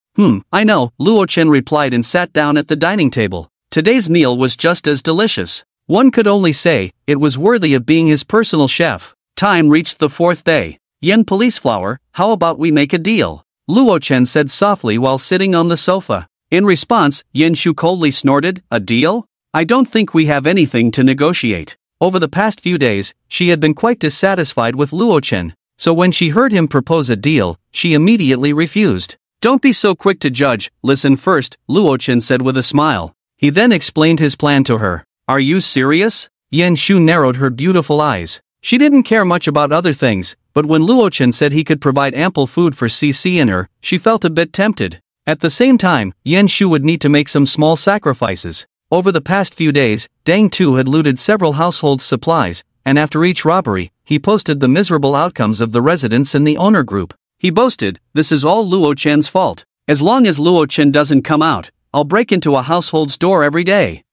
I know," Luo Chen replied and sat down at the dining table. Today's meal was just as delicious. One could only say, it was worthy of being his personal chef. Time reached the 4th day. "Yen Police Flower, how about we make a deal?" Luo Chen said softly while sitting on the sofa. In response, Yen Shu coldly snorted, "A deal? I don't think we have anything to negotiate." Over the past few days, she had been quite dissatisfied with Luo Chen, so when she heard him propose a deal, she immediately refused. "Don't be so quick to judge, listen first," Luo Chen said with a smile. He then explained his plan to her. "Are you serious?" Yen Shu narrowed her beautiful eyes. She didn't care much about other things, but when Luo Chen said he could provide ample food for CC and her, she felt a bit tempted. At the same time, Yen Shu would need to make some small sacrifices. Over the past few days, Dang Tu had looted several household supplies, and after each robbery, he posted the miserable outcomes of the residents in the owner group. He boasted, "This is all Luo Chen's fault. As long as Luo Chen doesn't come out, I'll break into a household's door every day."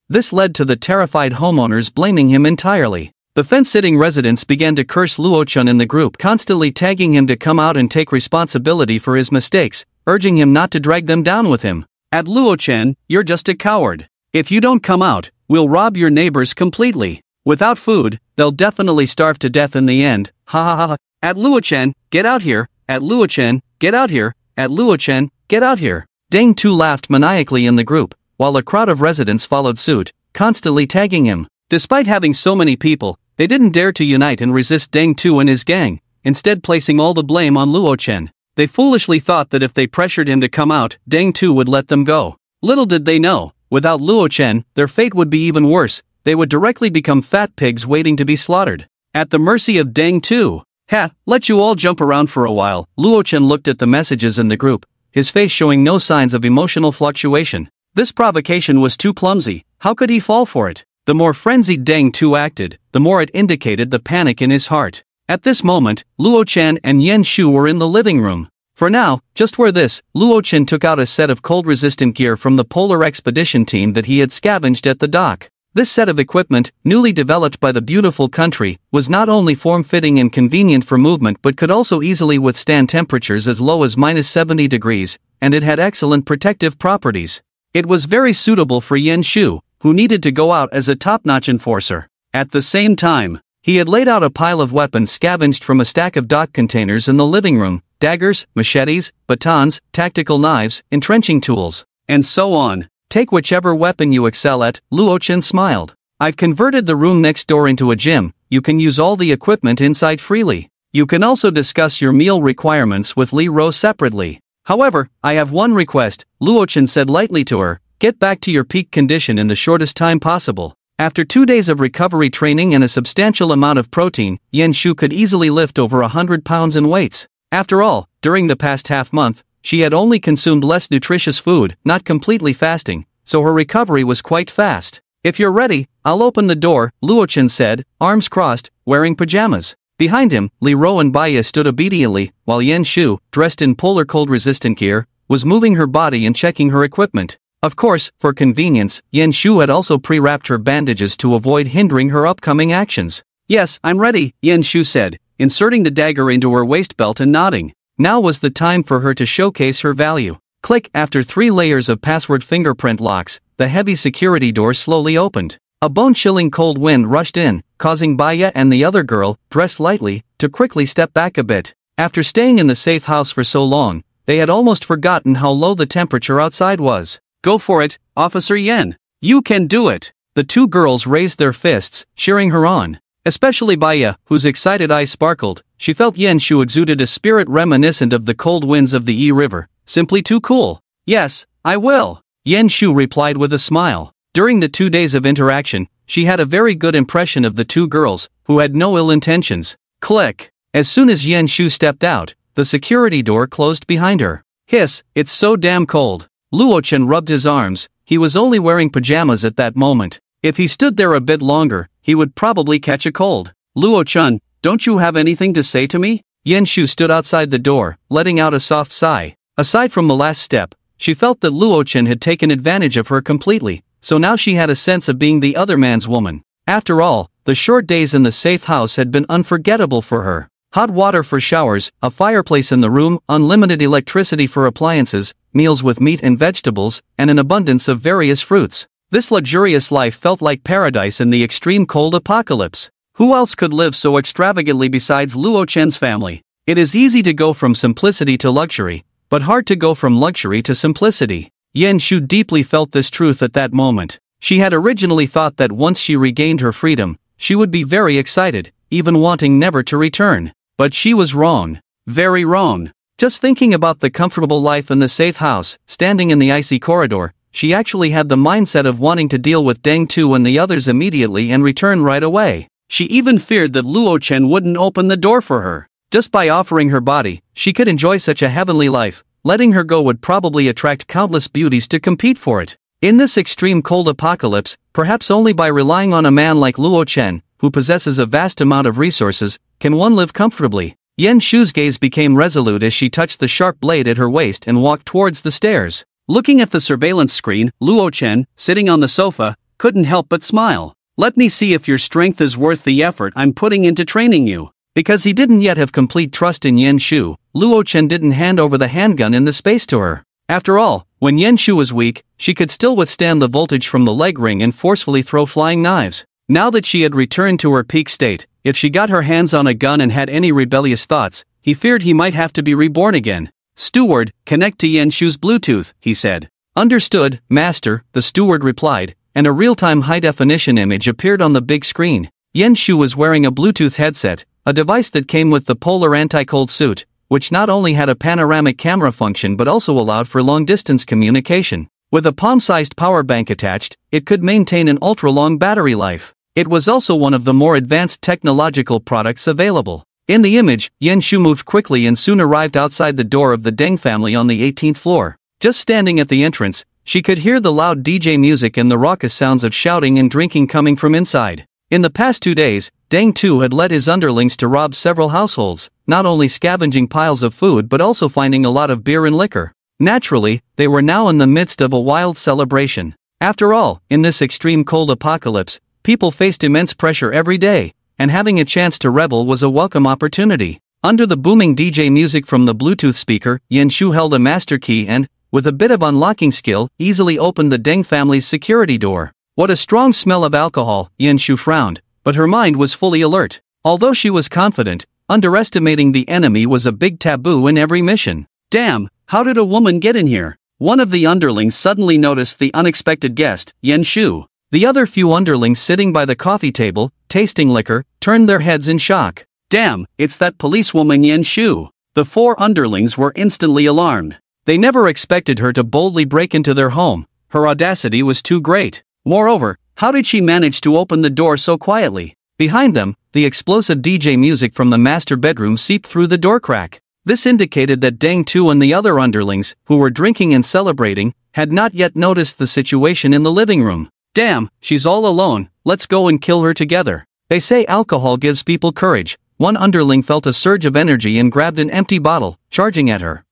This led to the terrified homeowners blaming him entirely. The fence-sitting residents began to curse Luo Chen in the group, constantly tagging him to come out and take responsibility for his mistakes, urging him not to drag them down with him. "At Luo Chen, you're just a coward. If you don't come out, we'll rob your neighbors completely. Without food, they'll definitely starve to death in the end. Ha ha ha ha. At Luo Chen, get out here. At Luo Chen, get out here. At Luo Chen, get out here." Dang Tu laughed maniacally in the group, while a crowd of residents followed suit, constantly tagging him. Despite having so many people, they didn't dare to unite and resist Dang Tu and his gang, instead placing all the blame on Luo Chen. They foolishly thought that if they pressured him to come out, Dang Tu would let them go. Little did they know, without Luo Chen, their fate would be even worse. They would directly become fat pigs waiting to be slaughtered. At the mercy of Dang Tu. "Ha, let you all jump around for a while." Luo Chen looked at the messages in the group, his face showing no signs of emotional fluctuation. This provocation was too clumsy. How could he fall for it? The more frenzied Dang Tu acted, the more it indicated the panic in his heart. At this moment, Luo Chen and Yen Shu were in the living room. For now, just where this, Luo Chen took out a set of cold-resistant gear from the polar expedition team that he had scavenged at the dock. This set of equipment, newly developed by the beautiful country, was not only form-fitting and convenient for movement but could also easily withstand temperatures as low as -70 degrees, and it had excellent protective properties. It was very suitable for Yen Shu, who needed to go out as a top-notch enforcer. At the same time, he had laid out a pile of weapons scavenged from a stack of dock containers in the living room: daggers, machetes, batons, tactical knives, entrenching tools, and so on. "Take whichever weapon you excel at," Luo Chen smiled. "I've converted the room next door into a gym. You can use all the equipment inside freely. You can also discuss your meal requirements with Li Ro separately. However, I have one request," Luo Chen said lightly to her. "Get back to your peak condition in the shortest time possible." After 2 days of recovery training and a substantial amount of protein, Yen Shu could easily lift over 100 pounds in weights. After all, during the past half-month, she had only consumed less nutritious food, not completely fasting, so her recovery was quite fast. "If you're ready, I'll open the door," Luo Chen said, arms crossed, wearing pajamas. Behind him, Li Ro and Baya stood obediently, while Yen Shu, dressed in polar cold-resistant gear, was moving her body and checking her equipment. Of course, for convenience, Yen Shu had also pre-wrapped her bandages to avoid hindering her upcoming actions. "Yes, I'm ready," Yen Shu said, inserting the dagger into her waist belt and nodding. Now was the time for her to showcase her value. Click. After 3 layers of password fingerprint locks, the heavy security door slowly opened. A bone-chilling cold wind rushed in, causing Baya and the other girl, dressed lightly, to quickly step back a bit. After staying in the safe house for so long, they had almost forgotten how low the temperature outside was. Go for it, Officer Yen. You can do it. The two girls raised their fists, cheering her on. Especially Baya, whose excited eyes sparkled. She felt Yen Shu exuded a spirit reminiscent of the cold winds of the Yi River. Simply too cool. Yes, I will. Yen Shu replied with a smile. During the 2 days of interaction, she had a very good impression of the two girls, who had no ill intentions. Click. As soon as Yen Shu stepped out, the security door closed behind her. Hiss, it's so damn cold. Luo Chen rubbed his arms. He was only wearing pajamas at that moment. If he stood there a bit longer, he would probably catch a cold. Luo Chen, don't you have anything to say to me? Yen Shu stood outside the door, letting out a soft sigh. Aside from the last step, she felt that Luo Chen had taken advantage of her completely, so now she had a sense of being the other man's woman. After all, the short days in the safe house had been unforgettable for her. Hot water for showers, a fireplace in the room, unlimited electricity for appliances, meals with meat and vegetables, and an abundance of various fruits. This luxurious life felt like paradise in the extreme cold apocalypse. Who else could live so extravagantly besides Luo Chen's family? It is easy to go from simplicity to luxury, but hard to go from luxury to simplicity. Yen Shu deeply felt this truth at that moment. She had originally thought that once she regained her freedom, she would be very excited, even wanting never to return. But she was wrong. Very wrong. Just thinking about the comfortable life in the safe house, standing in the icy corridor, she actually had the mindset of wanting to deal with Deng Tu and the others immediately and return right away. She even feared that Luo Chen wouldn't open the door for her. Just by offering her body, she could enjoy such a heavenly life. Letting her go would probably attract countless beauties to compete for it. In this extreme cold apocalypse, perhaps only by relying on a man like Luo Chen, who possesses a vast amount of resources, can one live comfortably. Yen Shu's gaze became resolute as she touched the sharp blade at her waist and walked towards the stairs. Looking at the surveillance screen, Luo Chen, sitting on the sofa, couldn't help but smile. Let me see if your strength is worth the effort I'm putting into training you. Because he didn't yet have complete trust in Yen Shu, Luo Chen didn't hand over the handgun in the space to her. After all, when Yen Shu was weak, she could still withstand the voltage from the leg ring and forcefully throw flying knives. Now that she had returned to her peak state, if she got her hands on a gun and had any rebellious thoughts, he feared he might have to be reborn again. "Steward, connect to Yen Shu's Bluetooth," he said. "Understood, Master," the steward replied, and a real-time high-definition image appeared on the big screen. Yen Shu was wearing a Bluetooth headset, a device that came with the polar anti-cold suit, which not only had a panoramic camera function but also allowed for long-distance communication. With a palm-sized power bank attached, it could maintain an ultra-long battery life. It was also one of the more advanced technological products available. In the image, Yen Shu moved quickly and soon arrived outside the door of the Deng family on the 18th floor. Just standing at the entrance, she could hear the loud DJ music and the raucous sounds of shouting and drinking coming from inside. In the past 2 days, Deng Tu had led his underlings to rob several households, not only scavenging piles of food but also finding a lot of beer and liquor. Naturally, they were now in the midst of a wild celebration. After all, in this extreme cold apocalypse, people faced immense pressure every day, and having a chance to revel was a welcome opportunity. Under the booming DJ music from the Bluetooth speaker, Yen Shu held a master key and, with a bit of unlocking skill, easily opened the Deng family's security door. What a strong smell of alcohol, Yen Shu frowned, but her mind was fully alert. Although she was confident, underestimating the enemy was a big taboo in every mission. Damn, how did a woman get in here? One of the underlings suddenly noticed the unexpected guest, Yen Shu. The other few underlings sitting by the coffee table, tasting liquor, turned their heads in shock. Damn, it's that policewoman Yen Shu. The 4 underlings were instantly alarmed. They never expected her to boldly break into their home. Her audacity was too great. Moreover, how did she manage to open the door so quietly? Behind them, the explosive DJ music from the master bedroom seeped through the door crack. This indicated that Deng Tu and the other underlings, who were drinking and celebrating, had not yet noticed the situation in the living room. Damn, she's all alone, let's go and kill her together. They say alcohol gives people courage. One underling felt a surge of energy and grabbed an empty bottle, charging at her.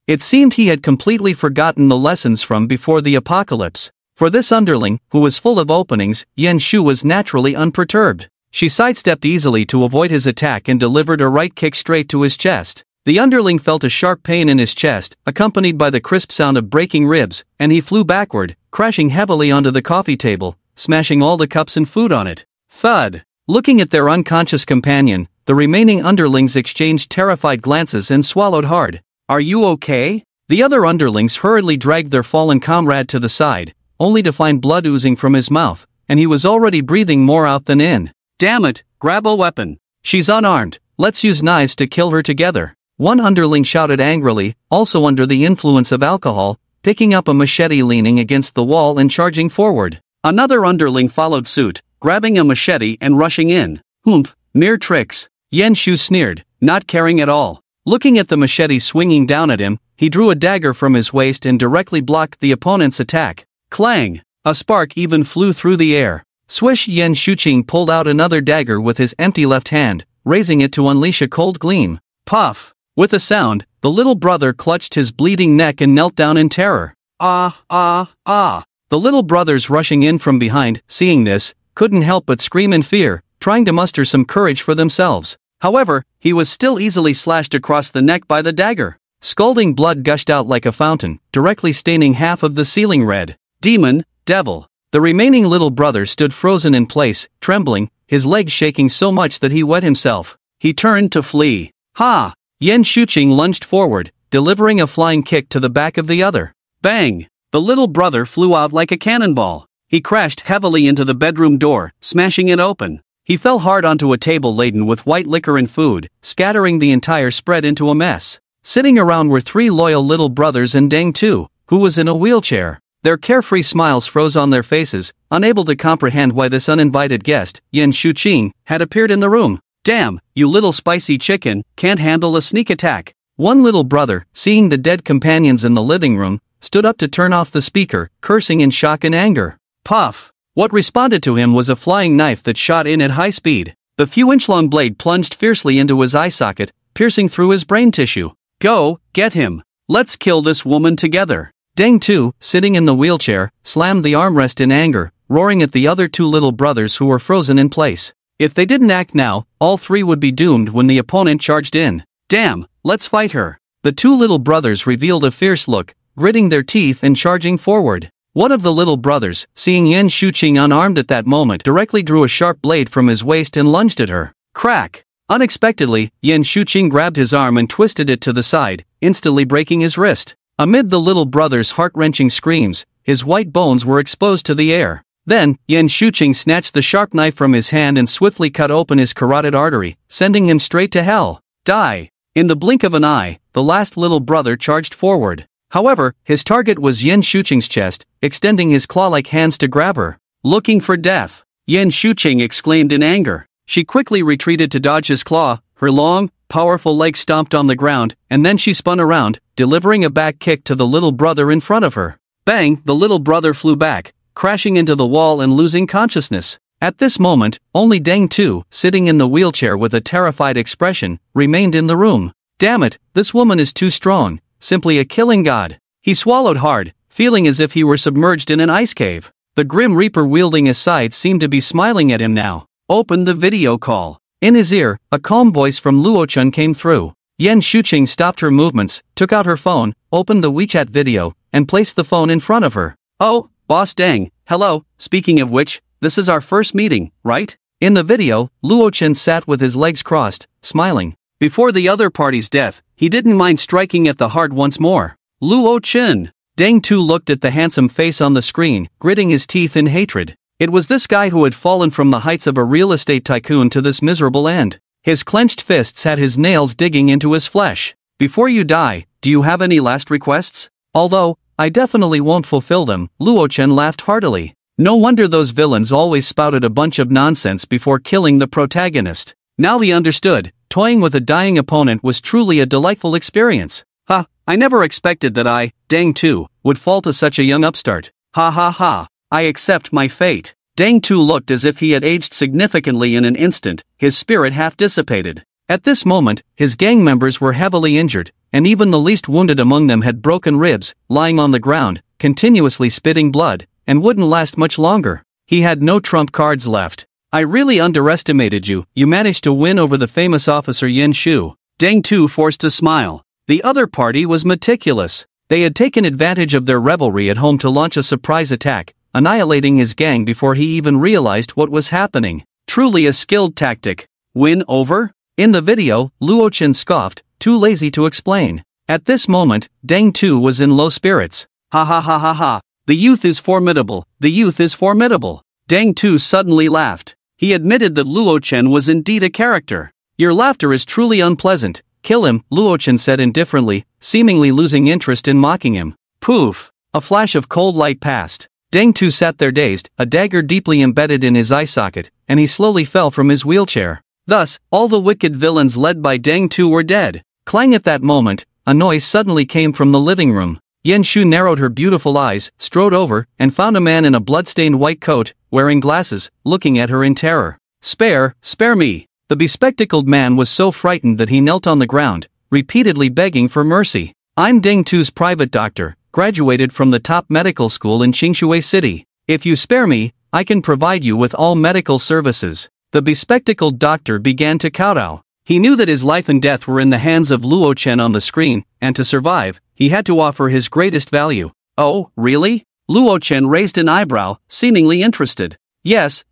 It seemed he had completely forgotten the lessons from before the apocalypse. For this underling, who was full of openings, Yen Shu was naturally unperturbed. She sidestepped easily to avoid his attack and delivered a right kick straight to his chest. The underling felt a sharp pain in his chest, accompanied by the crisp sound of breaking ribs, and he flew backward, crashing heavily onto the coffee table, smashing all the cups and food on it. Thud! Looking at their unconscious companion, the remaining underlings exchanged terrified glances and swallowed hard. "Are you okay?" The other underlings hurriedly dragged their fallen comrade to the side, only to find blood oozing from his mouth, and he was already breathing more out than in. "Damn it, grab a weapon. She's unarmed, let's use knives to kill her together." One underling shouted angrily, also under the influence of alcohol, picking up a machete, leaning against the wall and charging forward. Another underling followed suit, grabbing a machete and rushing in. "Humph, mere tricks," Yen Shu sneered, not caring at all. Looking at the machete swinging down at him, he drew a dagger from his waist and directly blocked the opponent's attack. Clang! A spark even flew through the air. Swish! Yen Shuqing pulled out another dagger with his empty left hand, raising it to unleash a cold gleam. Puff! With a sound, the little brother clutched his bleeding neck and knelt down in terror. Ah, ah, ah! The little brothers rushing in from behind, seeing this, couldn't help but scream in fear, trying to muster some courage for themselves. However, he was still easily slashed across the neck by the dagger. Scalding blood gushed out like a fountain, directly staining half of the ceiling red. Demon, devil. The remaining little brother stood frozen in place, trembling, his legs shaking so much that he wet himself. He turned to flee. Ha! Yen Shuqing lunged forward, delivering a flying kick to the back of the other. Bang! The little brother flew out like a cannonball. He crashed heavily into the bedroom door, smashing it open. He fell hard onto a table laden with white liquor and food, scattering the entire spread into a mess. Sitting around were three loyal little brothers and Deng Tu, who was in a wheelchair. Their carefree smiles froze on their faces, unable to comprehend why this uninvited guest, Yen Shuqing, had appeared in the room. "Damn, you little spicy chicken, can't handle a sneak attack." One little brother, seeing the dead companions in the living room, stood up to turn off the speaker, cursing in shock and anger. Puff! What responded to him was a flying knife that shot in at high speed. The few-inch-long blade plunged fiercely into his eye socket, piercing through his brain tissue. "Go, get him. Let's kill this woman together." Deng Tu, sitting in the wheelchair, slammed the armrest in anger, roaring at the other two little brothers who were frozen in place. If they didn't act now, all three would be doomed when the opponent charged in. "Damn, let's fight her." The two little brothers revealed a fierce look, gritting their teeth and charging forward. One of the little brothers, seeing Yen Shuqing unarmed at that moment, directly drew a sharp blade from his waist and lunged at her. Crack! Unexpectedly, Yen Shuqing grabbed his arm and twisted it to the side, instantly breaking his wrist. Amid the little brother's heart-wrenching screams, his white bones were exposed to the air. Then, Yen Shuqing snatched the sharp knife from his hand and swiftly cut open his carotid artery, sending him straight to hell. Die! In the blink of an eye, the last little brother charged forward. However, his target was Yen Shuqing's chest, extending his claw-like hands to grab her. "Looking for death!" Yen Shuqing exclaimed in anger. She quickly retreated to dodge his claw, her long, powerful legs stomped on the ground, and then she spun around, delivering a back kick to the little brother in front of her. Bang! The little brother flew back, crashing into the wall and losing consciousness. At this moment, only Deng Tu, sitting in the wheelchair with a terrified expression, remained in the room. "Damn it, this woman is too strong, simply a killing god." He swallowed hard, feeling as if he were submerged in an ice cave. The Grim Reaper wielding his scythe seemed to be smiling at him now. "Open the video call." In his ear, a calm voice from Luochun came through. Yen Shuqing stopped her movements, took out her phone, opened the WeChat video, and placed the phone in front of her. "Oh, Boss Deng, hello, speaking of which, this is our first meeting, right?" In the video, Luochun sat with his legs crossed, smiling. Before the other party's death, he didn't mind striking at the heart once more. Luochun! Deng Tu looked at the handsome face on the screen, gritting his teeth in hatred. It was this guy who had fallen from the heights of a real estate tycoon to this miserable end. His clenched fists had his nails digging into his flesh. "Before you die, do you have any last requests?" "Although, I definitely won't fulfill them," Luochun laughed heartily. No wonder those villains always spouted a bunch of nonsense before killing the protagonist. Now he understood, toying with a dying opponent was truly a delightful experience. "Ha, I never expected that I, Deng Tu, would fall to such a young upstart. Ha ha ha, I accept my fate." Deng Tu looked as if he had aged significantly in an instant, his spirit half dissipated. At this moment, his gang members were heavily injured, and even the least wounded among them had broken ribs, lying on the ground, continuously spitting blood, and wouldn't last much longer. He had no trump cards left. "I really underestimated you. You managed to win over the famous officer Yen Shu." Deng Tu forced a smile. The other party was meticulous. They had taken advantage of their revelry at home to launch a surprise attack, annihilating his gang before he even realized what was happening. Truly a skilled tactic. Win over? In the video, Luo Chen scoffed, too lazy to explain. At this moment, Deng Tu was in low spirits. Ha ha ha ha ha. The youth is formidable. The youth is formidable. Deng Tu suddenly laughed. He admitted that Luo Chen was indeed a character. Your laughter is truly unpleasant. Kill him, Luo Chen said indifferently, seemingly losing interest in mocking him. Poof! A flash of cold light passed. Deng Tu sat there dazed, a dagger deeply embedded in his eye socket, and he slowly fell from his wheelchair. Thus, all the wicked villains led by Deng Tu were dead. Clang! At that moment, a noise suddenly came from the living room. Yan Shu narrowed her beautiful eyes, strode over, and found a man in a blood-stained white coat, wearing glasses, looking at her in terror. Spare me! The bespectacled man was so frightened that he knelt on the ground, repeatedly begging for mercy. I'm Deng Tu's private doctor, graduated from the top medical school in Qingshui City. If you spare me, I can provide you with all medical services. The bespectacled doctor began to kowtow. He knew that his life and death were in the hands of Luo Chen on the screen, and to survive, he had to offer his greatest value. Oh, really? Luo Chen raised an eyebrow, seemingly interested. Yes.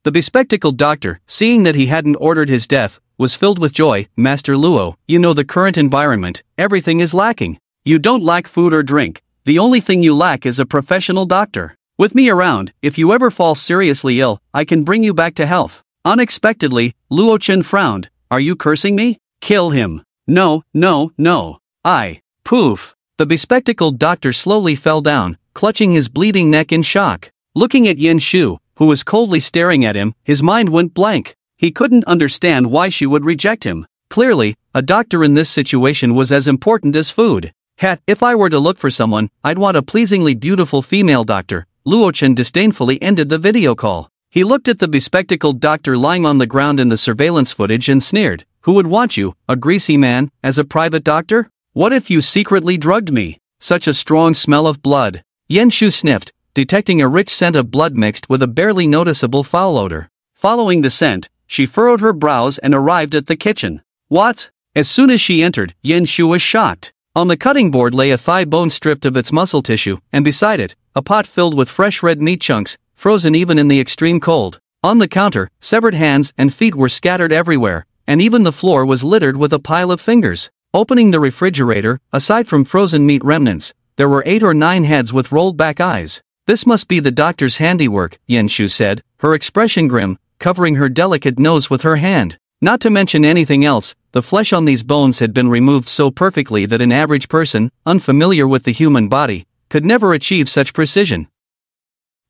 The bespectacled doctor, seeing that he hadn't ordered his death, was filled with joy. Master Luo, you know the current environment, everything is lacking. You don't lack food or drink, the only thing you lack is a professional doctor. With me around, if you ever fall seriously ill, I can bring you back to health. Unexpectedly, Luo Chen frowned. Are you cursing me? Kill him. No. Poof. The bespectacled doctor slowly fell down, clutching his bleeding neck in shock. Looking at Yan Shu, who was coldly staring at him, his mind went blank. He couldn't understand why she would reject him. Clearly, a doctor in this situation was as important as food. If I were to look for someone, I'd want a pleasingly beautiful female doctor. Luo Chen disdainfully ended the video call. He looked at the bespectacled doctor lying on the ground in the surveillance footage and sneered. Who would want you, a greasy man, as a private doctor? What if you secretly drugged me? Such a strong smell of blood. Yan Shu sniffed, detecting a rich scent of blood mixed with a barely noticeable foul odor. Following the scent, she furrowed her brows and arrived at the kitchen. What? As soon as she entered, Yan Shu was shocked. On the cutting board lay a thigh bone stripped of its muscle tissue, and beside it, a pot filled with fresh red meat chunks, frozen even in the extreme cold. On the counter, severed hands and feet were scattered everywhere, and even the floor was littered with a pile of fingers. Opening the refrigerator, aside from frozen meat remnants, there were 8 or 9 heads with rolled back eyes. This must be the doctor's handiwork, Yan Shu said, her expression grim, covering her delicate nose with her hand. Not to mention anything else, the flesh on these bones had been removed so perfectly that an average person, unfamiliar with the human body, could never achieve such precision.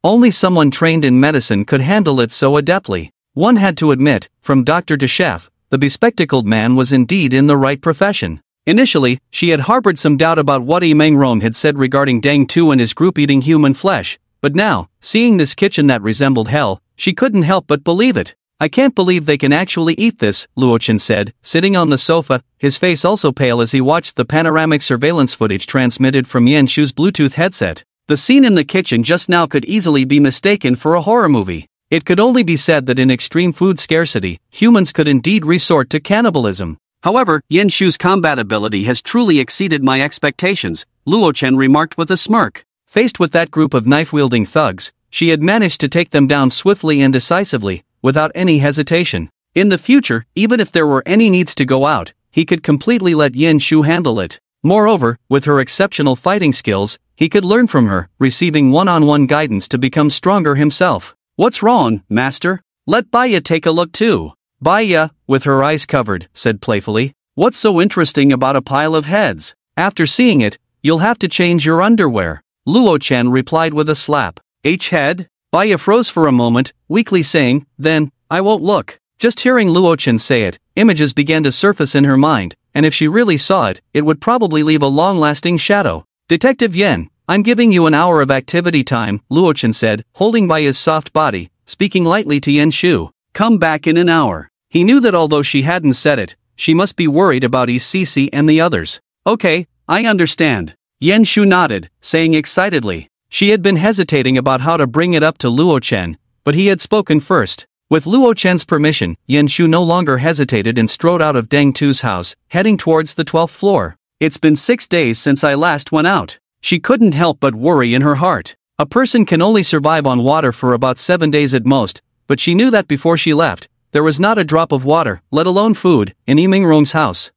Only someone trained in medicine could handle it so adeptly. One had to admit, from doctor to chef, the bespectacled man was indeed in the right profession. Initially, she had harbored some doubt about what Meng Rong had said regarding Deng Tu and his group eating human flesh, but now, seeing this kitchen that resembled hell, she couldn't help but believe it. I can't believe they can actually eat this, Luo Chen said, sitting on the sofa, his face also pale as he watched the panoramic surveillance footage transmitted from Yan Shu's Bluetooth headset. The scene in the kitchen just now could easily be mistaken for a horror movie. It could only be said that in extreme food scarcity, humans could indeed resort to cannibalism. However, Yan Shu's combat ability has truly exceeded my expectations, Luo Chen remarked with a smirk. Faced with that group of knife-wielding thugs, she had managed to take them down swiftly and decisively, without any hesitation. In the future, even if there were any needs to go out, he could completely let Yan Shu handle it. Moreover, with her exceptional fighting skills, he could learn from her, receiving one-on-one guidance to become stronger himself. What's wrong, master? Let Baya take a look too. Baya, with her eyes covered, said playfully, what's so interesting about a pile of heads? After seeing it, you'll have to change your underwear. Luo Chen replied with a slap. Head? Baya froze for a moment, weakly saying, then, I won't look. Just hearing Luo Chen say it, images began to surface in her mind, and if she really saw it, it would probably leave a long-lasting shadow. Detective Yen, I'm giving you an hour of activity time, Luo Chen said, holding by his soft body, speaking lightly to Yan Shu. Come back in an hour. He knew that although she hadn't said it, she must be worried about Cici and the others. Okay, I understand. Yan Shu nodded, saying excitedly. She had been hesitating about how to bring it up to Luo Chen, but he had spoken first. With Luo Chen's permission, Yan Shu no longer hesitated and strode out of Deng Tu's house, heading towards the 12th floor. It's been 6 days since I last went out. She couldn't help but worry in her heart. A person can only survive on water for about 7 days at most, but she knew that before she left, there was not a drop of water, let alone food, in Yimingrong's house.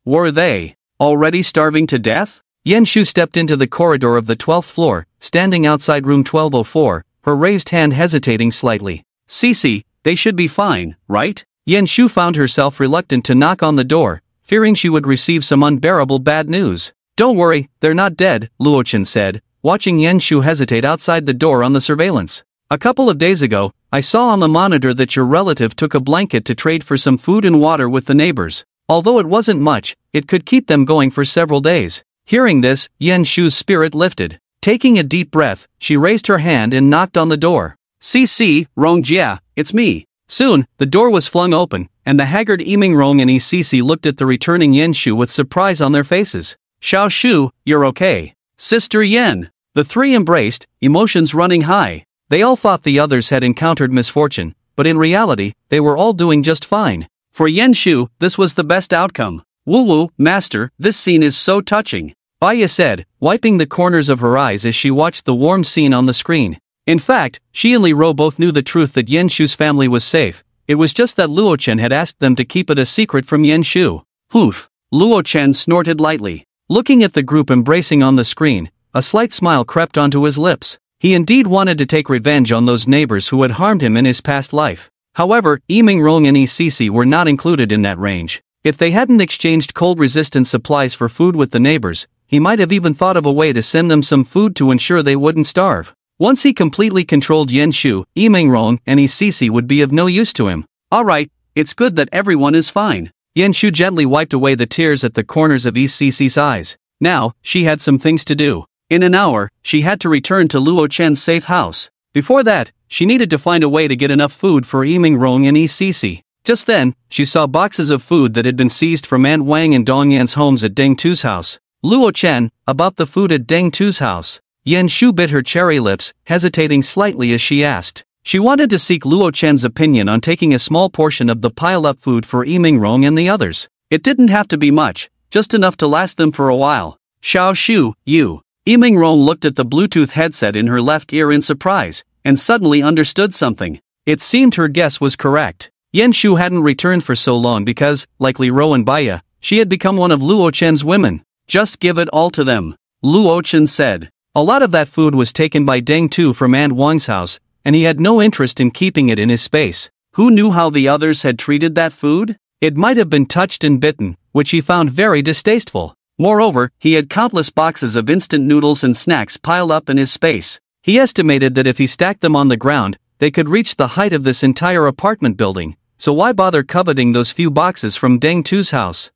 Were they already starving to death? Yan Shu stepped into the corridor of the 12th floor, standing outside room 1204, her raised hand hesitating slightly. Cece, they should be fine, right? Yan Shu found herself reluctant to knock on the door, fearing she would receive some unbearable bad news. Don't worry, they're not dead, Luo Chen said, watching Yan Shu hesitate outside the door on the surveillance. A couple of days ago, I saw on the monitor that your relative took a blanket to trade for some food and water with the neighbors. Although it wasn't much, it could keep them going for several days. Hearing this, Yan Shu's spirit lifted. Taking a deep breath, she raised her hand and knocked on the door. Cece, Rongjia, it's me. Soon, the door was flung open, and the haggard Yimingrong and Cece looked at the returning Yan Shu with surprise on their faces. Xiao Shu, you're okay. Sister Yan. The three embraced, emotions running high. They all thought the others had encountered misfortune, but in reality, they were all doing just fine. For Yan Shu, this was the best outcome. Woo-woo, master, this scene is so touching, Baya said, wiping the corners of her eyes as she watched the warm scene on the screen. In fact, she and Li Ro both knew the truth that Yan Shu's family was safe. It was just that Luo Chen had asked them to keep it a secret from Yan Shu. Poof. Luo Chen snorted lightly. Looking at the group embracing on the screen, a slight smile crept onto his lips. He indeed wanted to take revenge on those neighbors who had harmed him in his past life. However, Yimingrong and Cece were not included in that range. If they hadn't exchanged cold-resistant supplies for food with the neighbors, he might have even thought of a way to send them some food to ensure they wouldn't starve. Once he completely controlled Yan Shu, Yimingrong and Cece would be of no use to him. Alright, it's good that everyone is fine. Yan Shu gently wiped away the tears at the corners of Cece's eyes. Now, she had some things to do. In an hour, she had to return to Luo Chen's safe house. Before that, she needed to find a way to get enough food for Yimingrong and Cece. Just then, she saw boxes of food that had been seized from Aunt Wang and Dong Yan's homes at Deng Tu's house. Luo Chen, about the food at Deng Tu's house. Yan Shu bit her cherry lips, hesitating slightly as she asked. She wanted to seek Luo Chen's opinion on taking a small portion of the piled-up food for Yimingrong and the others. It didn't have to be much, just enough to last them for a while. Xiao Shu, you. Yimingrong looked at the Bluetooth headset in her left ear in surprise, and suddenly understood something. It seemed her guess was correct. Yan Shu hadn't returned for so long because, like Li Ro and Baya, she had become one of Luo Chen's women. Just give it all to them, Luo Chen said. A lot of that food was taken by Deng Tu from Aunt Wang's house, and he had no interest in keeping it in his space. Who knew how the others had treated that food? It might have been touched and bitten, which he found very distasteful. Moreover, he had countless boxes of instant noodles and snacks piled up in his space. He estimated that if he stacked them on the ground, they could reach the height of this entire apartment building, so why bother coveting those few boxes from Deng Tu's house?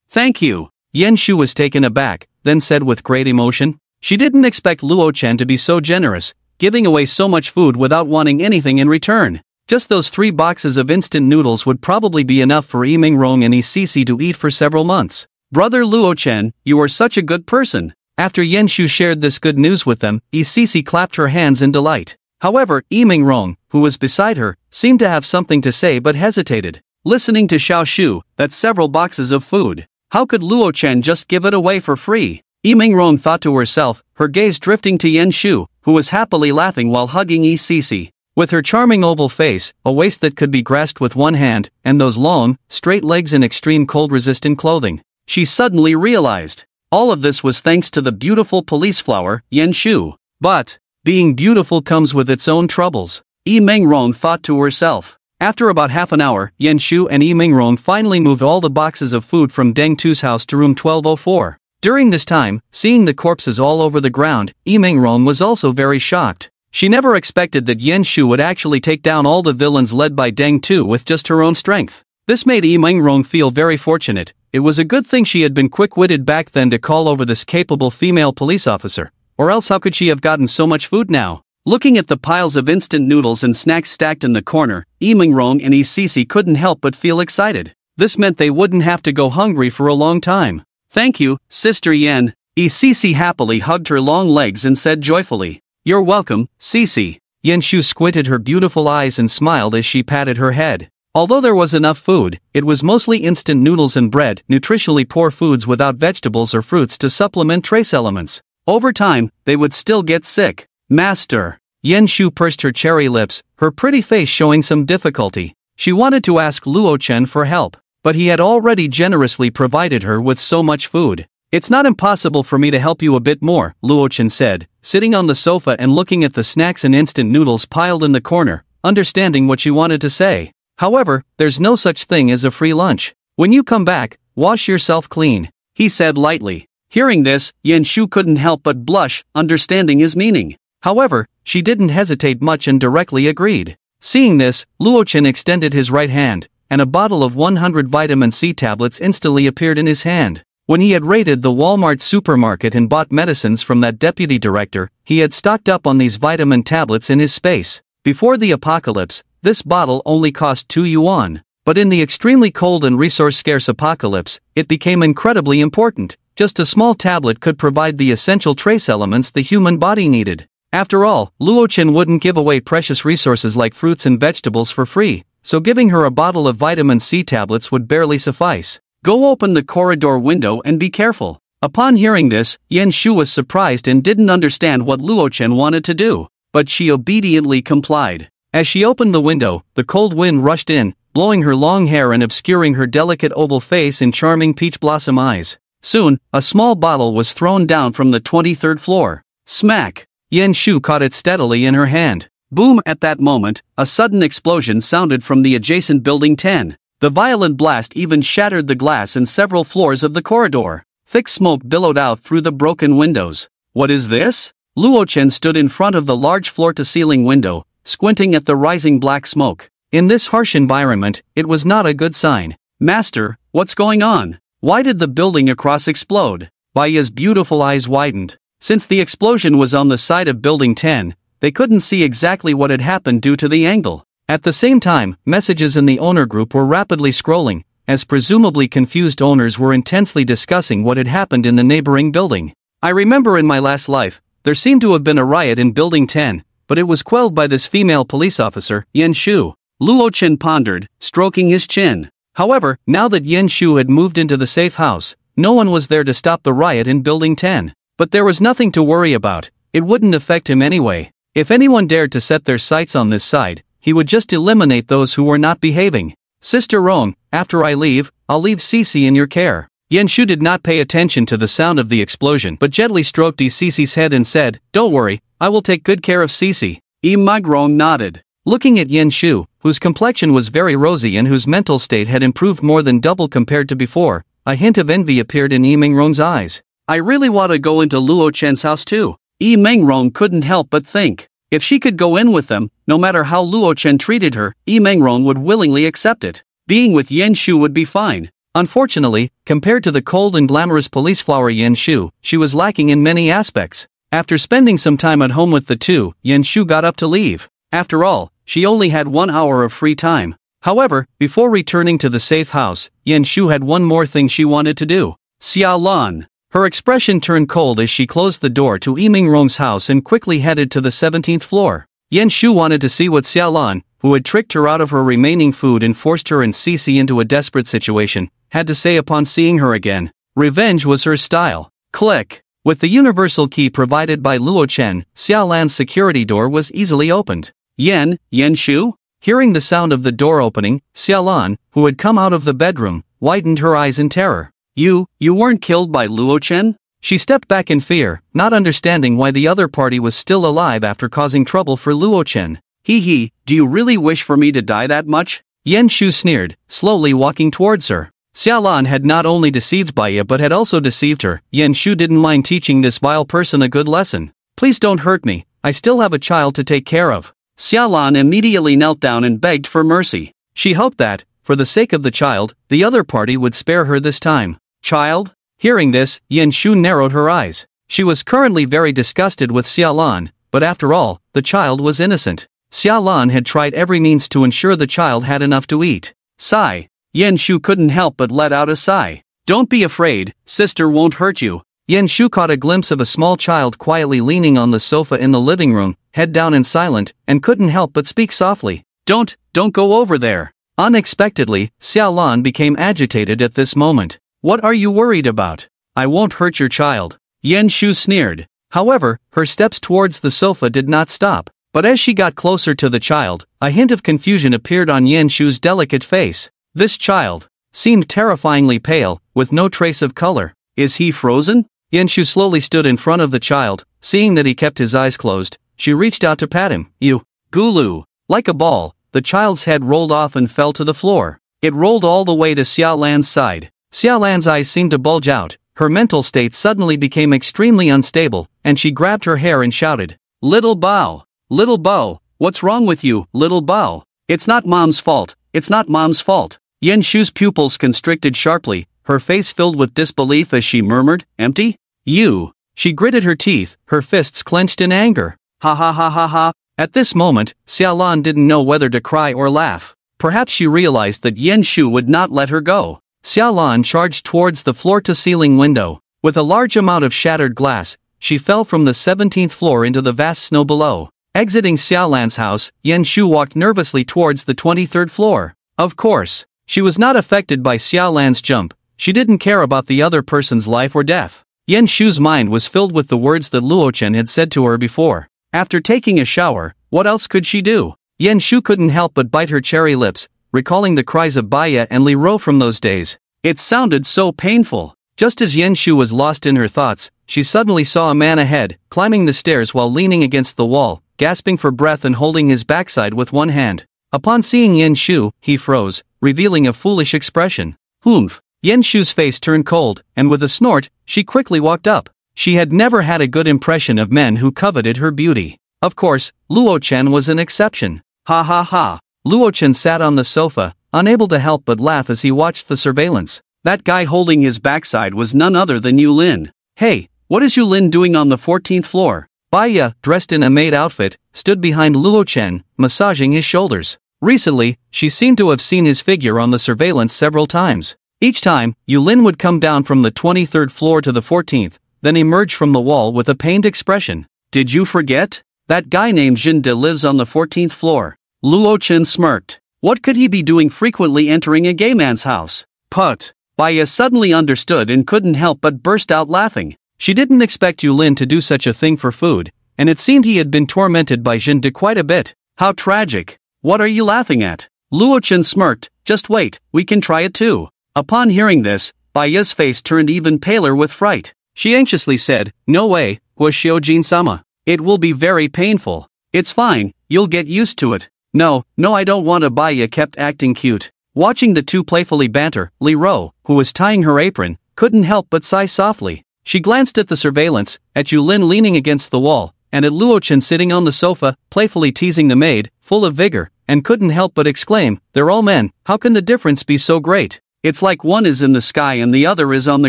Thank you. Yan Shu was taken aback, then said with great emotion. She didn't expect Luo Chen to be so generous, giving away so much food without wanting anything in return. Just those 3 boxes of instant noodles would probably be enough for Yimingrong and Cece to eat for several months. Brother Luo Chen, you are such a good person. After Yan Shu shared this good news with them, Cece clapped her hands in delight. However, Yimingrong, who was beside her, seemed to have something to say but hesitated. Listening to Xiao Shu, that's several boxes of food. How could Luo Chen just give it away for free? Yimingrong thought to herself, her gaze drifting to Yan Shu, who was happily laughing while hugging Cece. With her charming oval face, a waist that could be grasped with one hand, and those long, straight legs in extreme cold-resistant clothing, she suddenly realized. All of this was thanks to the beautiful police flower, Yan Shu. But being beautiful comes with its own troubles, Yimingrong thought to herself. After about half an hour, Yan Shu and Yimingrong finally moved all the boxes of food from Deng Tu's house to room 1204. During this time, seeing the corpses all over the ground, Yimingrong was also very shocked. She never expected that Yan Shu would actually take down all the villains led by Deng Tu with just her own strength. This made Yimingrong feel very fortunate. It was a good thing she had been quick-witted back then to call over this capable female police officer. Or else how could she have gotten so much food now? Looking at the piles of instant noodles and snacks stacked in the corner, Yimingrong and Cece couldn't help but feel excited. This meant they wouldn't have to go hungry for a long time. Thank you, Sister Yan. Cece happily hugged her long legs and said joyfully, You're welcome, Cece. Yen Shu squinted her beautiful eyes and smiled as she patted her head. Although there was enough food, it was mostly instant noodles and bread, nutritionally poor foods without vegetables or fruits to supplement trace elements. Over time, they would still get sick. Master. Yen Shu pursed her cherry lips, her pretty face showing some difficulty. She wanted to ask Luo Chen for help, but he had already generously provided her with so much food. It's not impossible for me to help you a bit more, Luo Chen said, sitting on the sofa and looking at the snacks and instant noodles piled in the corner, understanding what she wanted to say. However, there's no such thing as a free lunch. When you come back, wash yourself clean, he said lightly. Hearing this, Yen Shu couldn't help but blush, understanding his meaning. However, she didn't hesitate much and directly agreed. Seeing this, Luo Chen extended his right hand, and a bottle of 100 vitamin C tablets instantly appeared in his hand. When he had raided the Walmart supermarket and bought medicines from that deputy director, he had stocked up on these vitamin tablets in his space. Before the apocalypse, this bottle only cost 2 yuan. But in the extremely cold and resource-scarce apocalypse, it became incredibly important. Just a small tablet could provide the essential trace elements the human body needed. After all, Luo Chen wouldn't give away precious resources like fruits and vegetables for free, so giving her a bottle of vitamin C tablets would barely suffice. Go open the corridor window and be careful. Upon hearing this, Yen Shu was surprised and didn't understand what Luo Chen wanted to do, but she obediently complied. As she opened the window, the cold wind rushed in, blowing her long hair and obscuring her delicate oval face and charming peach blossom eyes. Soon, a small bottle was thrown down from the 23rd floor. Smack! Yen Shu caught it steadily in her hand. Boom! At that moment, a sudden explosion sounded from the adjacent building 10. The violent blast even shattered the glass in several floors of the corridor. Thick smoke billowed out through the broken windows. What is this? Luo Chen stood in front of the large floor-to-ceiling window, squinting at the rising black smoke. In this harsh environment, it was not a good sign. Master, what's going on? Why did the building across explode? Baiya's beautiful eyes widened. Since the explosion was on the side of building 10, they couldn't see exactly what had happened due to the angle. At the same time, messages in the owner group were rapidly scrolling, as presumably confused owners were intensely discussing what had happened in the neighboring building. I remember in my last life, there seemed to have been a riot in building 10, but it was quelled by this female police officer, Yen Shu. Luo Chen pondered, stroking his chin. However, now that Yen Shu had moved into the safe house, no one was there to stop the riot in building 10. But there was nothing to worry about, it wouldn't affect him anyway. If anyone dared to set their sights on this side, he would just eliminate those who were not behaving. Sister Rong, after I leave, I'll leave Cece in your care. Yen Shu did not pay attention to the sound of the explosion but gently stroked Cece's head and said, Don't worry, I will take good care of Cece. Rong nodded. Looking at Yen Shu, whose complexion was very rosy and whose mental state had improved more than double compared to before, a hint of envy appeared in Rong's eyes. I really want to go into Luo Chen's house too. Rong couldn't help but think. If she could go in with them, no matter how Luo Chen treated her, Rong would willingly accept it. Being with Yen Shu would be fine. Unfortunately, compared to the cold and glamorous police flower Yen Shu, she was lacking in many aspects. After spending some time at home with the two, Yen Shu got up to leave. After all, she only had 1 hour of free time. However, before returning to the safe house, Yen Shu had one more thing she wanted to do. Xia Lan. Her expression turned cold as she closed the door to Rong's house and quickly headed to the 17th floor. Yen Shu wanted to see what Xia Lan, who had tricked her out of her remaining food and forced her and Cece into a desperate situation, had to say upon seeing her again. Revenge was her style. Click. With the universal key provided by Luo Chen, Xia Lan's security door was easily opened. Yen Shu? Hearing the sound of the door opening, Xia Lan, who had come out of the bedroom, widened her eyes in terror. You weren't killed by Luo Chen? She stepped back in fear, not understanding why the other party was still alive after causing trouble for Luo Chen. Do you really wish for me to die that much? Yen Shu sneered, slowly walking towards her. Xia Lan had not only deceived Baiya but had also deceived her. Yen Shu didn't mind teaching this vile person a good lesson. Please don't hurt me, I still have a child to take care of. Xia Lan immediately knelt down and begged for mercy. She hoped that, for the sake of the child, the other party would spare her this time. Child? Hearing this, Yen Shu narrowed her eyes. She was currently very disgusted with Xia Lan, but after all, the child was innocent. Xia Lan had tried every means to ensure the child had enough to eat. Sigh. Yen Shu couldn't help but let out a sigh. Don't be afraid, sister won't hurt you. Yen Shu caught a glimpse of a small child quietly leaning on the sofa in the living room, head down and silent, and couldn't help but speak softly. Don't go over there. Unexpectedly, Xiaolan became agitated at this moment. What are you worried about? I won't hurt your child. Yan Shu sneered. However, her steps towards the sofa did not stop. But as she got closer to the child, a hint of confusion appeared on Yan Shu's delicate face. This child seemed terrifyingly pale, with no trace of color. Is he frozen? Yan Shu slowly stood in front of the child. Seeing that he kept his eyes closed, she reached out to pat him. You, Gulu. Like a ball, the child's head rolled off and fell to the floor. It rolled all the way to Xiaolan's side. Xiaolan's eyes seemed to bulge out. Her mental state suddenly became extremely unstable, and she grabbed her hair and shouted, Little Bao! Little Bao! What's wrong with you, little Bao? It's not mom's fault. It's not mom's fault. Yan Shu's pupils constricted sharply, her face filled with disbelief as she murmured, Empty? You! She gritted her teeth, her fists clenched in anger. Ha ha ha ha ha. At this moment, Xiaolan didn't know whether to cry or laugh. Perhaps she realized that Yan Shu would not let her go. Xiaolan charged towards the floor-to-ceiling window. With a large amount of shattered glass, she fell from the 17th floor into the vast snow below. Exiting Xiaolan's house, Yan Shu walked nervously towards the 23rd floor. Of course, she was not affected by Xiaolan's jump. She didn't care about the other person's life or death. Yan Shu's mind was filled with the words that Luo Chen had said to her before. After taking a shower, what else could she do? Yan Shu couldn't help but bite her cherry lips, recalling the cries of Baya and Li Ro from those days. It sounded so painful. Just as Yan Shu was lost in her thoughts, she suddenly saw a man ahead, climbing the stairs while leaning against the wall, gasping for breath and holding his backside with one hand. Upon seeing Yan Shu, he froze, revealing a foolish expression. Humph! Yan Shu's face turned cold, and with a snort, she quickly walked up. She had never had a good impression of men who coveted her beauty. Of course, Luo Chen was an exception. Ha ha ha. Luo Chen sat on the sofa, unable to help but laugh as he watched the surveillance. That guy holding his backside was none other than Yu Lin. Hey, what is Yu Lin doing on the 14th floor? Baya, dressed in a maid outfit, stood behind Luo Chen, massaging his shoulders. Recently, she seemed to have seen his figure on the surveillance several times. Each time, Yu Lin would come down from the 23rd floor to the 14th, then emerge from the wall with a pained expression. Did you forget? That guy named Jin De lives on the 14th floor. Luo Chen smirked. What could he be doing frequently entering a gay man's house? Put. Baya suddenly understood and couldn't help but burst out laughing. She didn't expect Yu Lin to do such a thing for food, and it seemed he had been tormented by Jin De quite a bit. How tragic. What are you laughing at? Luo Chen smirked. Just wait, we can try it too. Upon hearing this, Baya's face turned even paler with fright. She anxiously said, No way, Xiaojin-sama. It will be very painful. It's fine, you'll get used to it. No, I don't want to. Baya kept acting cute. Watching the two playfully banter, Li Ro, who was tying her apron, couldn't help but sigh softly. She glanced at the surveillance, at Yu Lin leaning against the wall, and at Luo Chen sitting on the sofa, playfully teasing the maid, full of vigor, and couldn't help but exclaim, They're all men, how can the difference be so great? It's like one is in the sky and the other is on the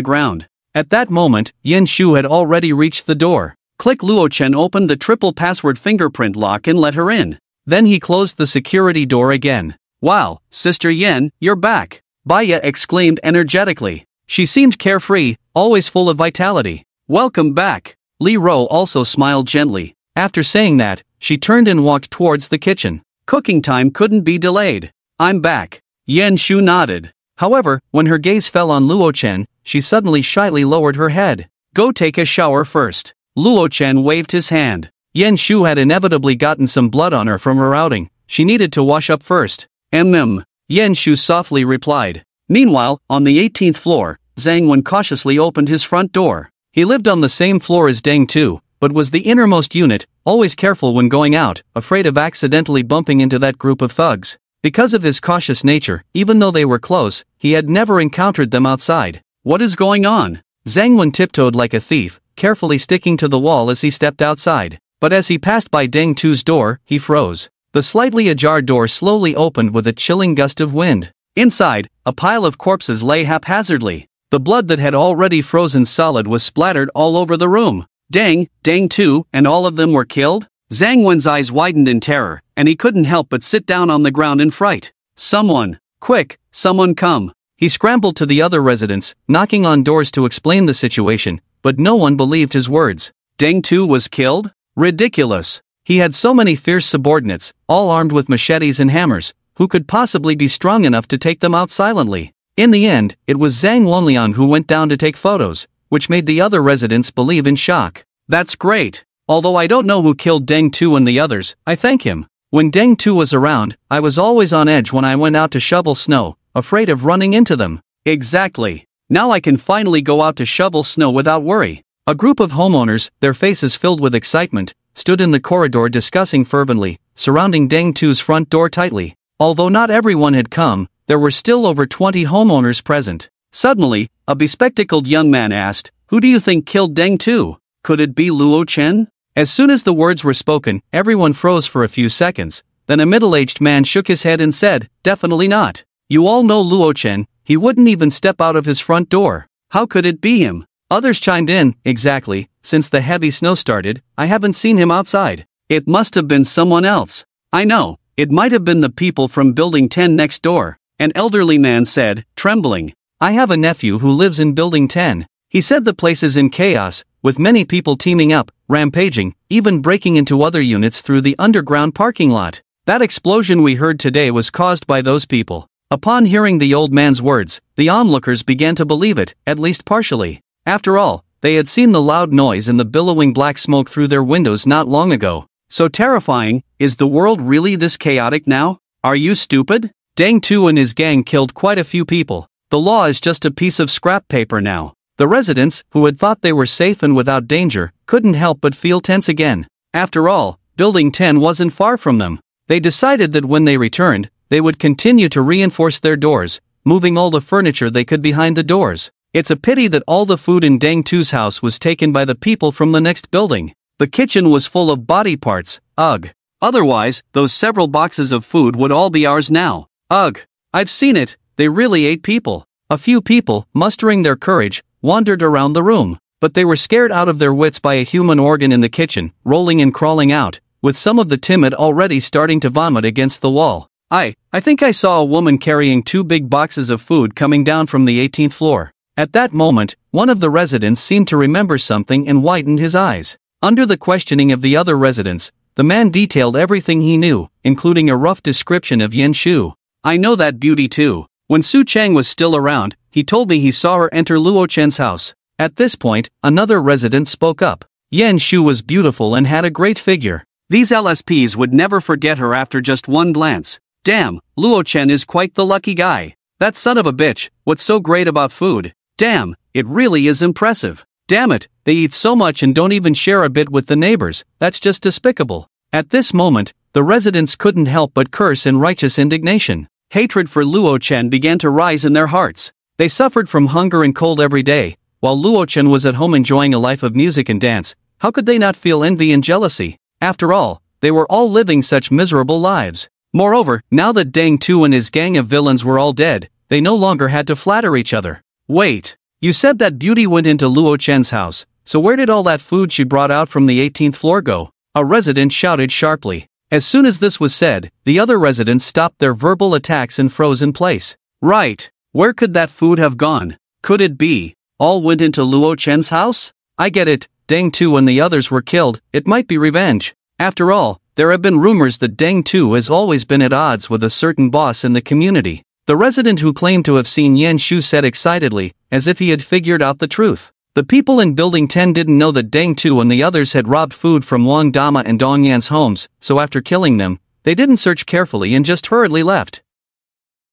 ground. At that moment, Yan Shu had already reached the door. Click. Luo Chen opened the triple password fingerprint lock and let her in. Then he closed the security door again. Wow, Sister Yan, you're back! Baya exclaimed energetically. She seemed carefree, always full of vitality. Welcome back! Li Ro also smiled gently. After saying that, she turned and walked towards the kitchen. Cooking time couldn't be delayed. I'm back. Yan Shu nodded. However, when her gaze fell on Luo Chen, she suddenly shyly lowered her head. Go take a shower first. Luo Chen waved his hand. Yan Shu had inevitably gotten some blood on her from her outing. She needed to wash up first. Yan Shu softly replied. Meanwhile, on the 18th floor, Zhang Wen cautiously opened his front door. He lived on the same floor as Deng Tu, but was the innermost unit, always careful when going out, afraid of accidentally bumping into that group of thugs. Because of his cautious nature, even though they were close, he had never encountered them outside. What is going on? Zhang Wen tiptoed like a thief, carefully sticking to the wall as he stepped outside. But as he passed by Deng Tu's door, he froze. The slightly ajar door slowly opened with a chilling gust of wind. Inside, a pile of corpses lay haphazardly. The blood that had already frozen solid was splattered all over the room. Deng Tu, and all of them were killed? Zhang Wen's eyes widened in terror, and he couldn't help but sit down on the ground in fright. Someone! Quick, someone come! He scrambled to the other residents, knocking on doors to explain the situation, but no one believed his words. Deng Tu was killed? Ridiculous! He had so many fierce subordinates, all armed with machetes and hammers. Who could possibly be strong enough to take them out silently? In the end, it was Zhang Wenliang who went down to take photos, which made the other residents believe in shock. That's great. Although I don't know who killed Deng Tu and the others, I thank him. When Deng Tu was around, I was always on edge when I went out to shovel snow, afraid of running into them. Exactly. Now I can finally go out to shovel snow without worry. A group of homeowners, their faces filled with excitement, stood in the corridor discussing fervently, surrounding Deng Tu's front door tightly. Although not everyone had come, there were still over 20 homeowners present. Suddenly, a bespectacled young man asked, "Who do you think killed Deng Tu? Could it be Luo Chen?" As soon as the words were spoken, everyone froze for a few seconds. Then a middle-aged man shook his head and said, "Definitely not. You all know Luo Chen, he wouldn't even step out of his front door. How could it be him?" Others chimed in, "Exactly, since the heavy snow started, I haven't seen him outside. It must have been someone else." "I know, it might have been the people from Building 10 next door," an elderly man said, trembling. "I have a nephew who lives in Building 10. He said the place is in chaos, with many people teaming up, rampaging, even breaking into other units through the underground parking lot. That explosion we heard today was caused by those people." Upon hearing the old man's words, the onlookers began to believe it, at least partially. After all, they had seen the loud noise and the billowing black smoke through their windows not long ago. So terrifying. Is the world really this chaotic now? Are you stupid? Deng Tu and his gang killed quite a few people. The law is just a piece of scrap paper now. The residents, who had thought they were safe and without danger, couldn't help but feel tense again. After all, Building 10 wasn't far from them. They decided that when they returned, they would continue to reinforce their doors, moving all the furniture they could behind the doors. It's a pity that all the food in Deng Tu's house was taken by the people from the next building. The kitchen was full of body parts, ugh. Otherwise, those several boxes of food would all be ours now. Ugh. I've seen it, they really ate people. A few people, mustering their courage, wandered around the room, but they were scared out of their wits by a human organ in the kitchen, rolling and crawling out, with some of the timid already starting to vomit against the wall. I think I saw a woman carrying 2 big boxes of food coming down from the 18th floor. At that moment, one of the residents seemed to remember something and widened his eyes. Under the questioning of the other residents, the man detailed everything he knew, including a rough description of Yen Shu. "I know that beauty too. When Su Chang was still around, he told me he saw her enter Luo Chen's house." At this point, another resident spoke up. Yen Shu was beautiful and had a great figure. These LSPs would never forget her after just one glance. Damn, Luo Chen is quite the lucky guy. That son of a bitch, what's so great about food? Damn, it really is impressive. Damn it, they eat so much and don't even share a bit with the neighbors, that's just despicable. At this moment, the residents couldn't help but curse in righteous indignation. Hatred for Luo Chen began to rise in their hearts. They suffered from hunger and cold every day, while Luo Chen was at home enjoying a life of music and dance. How could they not feel envy and jealousy? After all, they were all living such miserable lives. Moreover, now that Deng Tu and his gang of villains were all dead, they no longer had to flatter each other. Wait, you said that beauty went into Luo Chen's house, so where did all that food she brought out from the 18th floor go? A resident shouted sharply. As soon as this was said, the other residents stopped their verbal attacks and froze in place. Right, where could that food have gone? Could it be, all went into Luo Chen's house? I get it, Deng Tu and the others were killed, it might be revenge. After all, there have been rumors that Deng Tu has always been at odds with a certain boss in the community. The resident who claimed to have seen Yen Shu said excitedly, as if he had figured out the truth. The people in Building 10 didn't know that Deng Tu and the others had robbed food from Wang Dama and Dong Yan's homes, so after killing them, they didn't search carefully and just hurriedly left.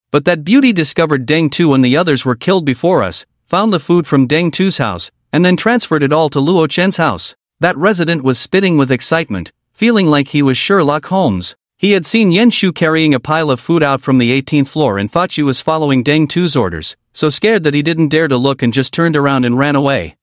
But that beauty discovered Deng Tu and the others were killed before us, found the food from Deng Tu's house, and then transferred it all to Luo Chen's house. That resident was spitting with excitement, feeling like he was Sherlock Holmes. He had seen Yen Shu carrying a pile of food out from the 18th floor and thought she was following Deng Tu's orders, so scared that he didn't dare to look and just turned around and ran away.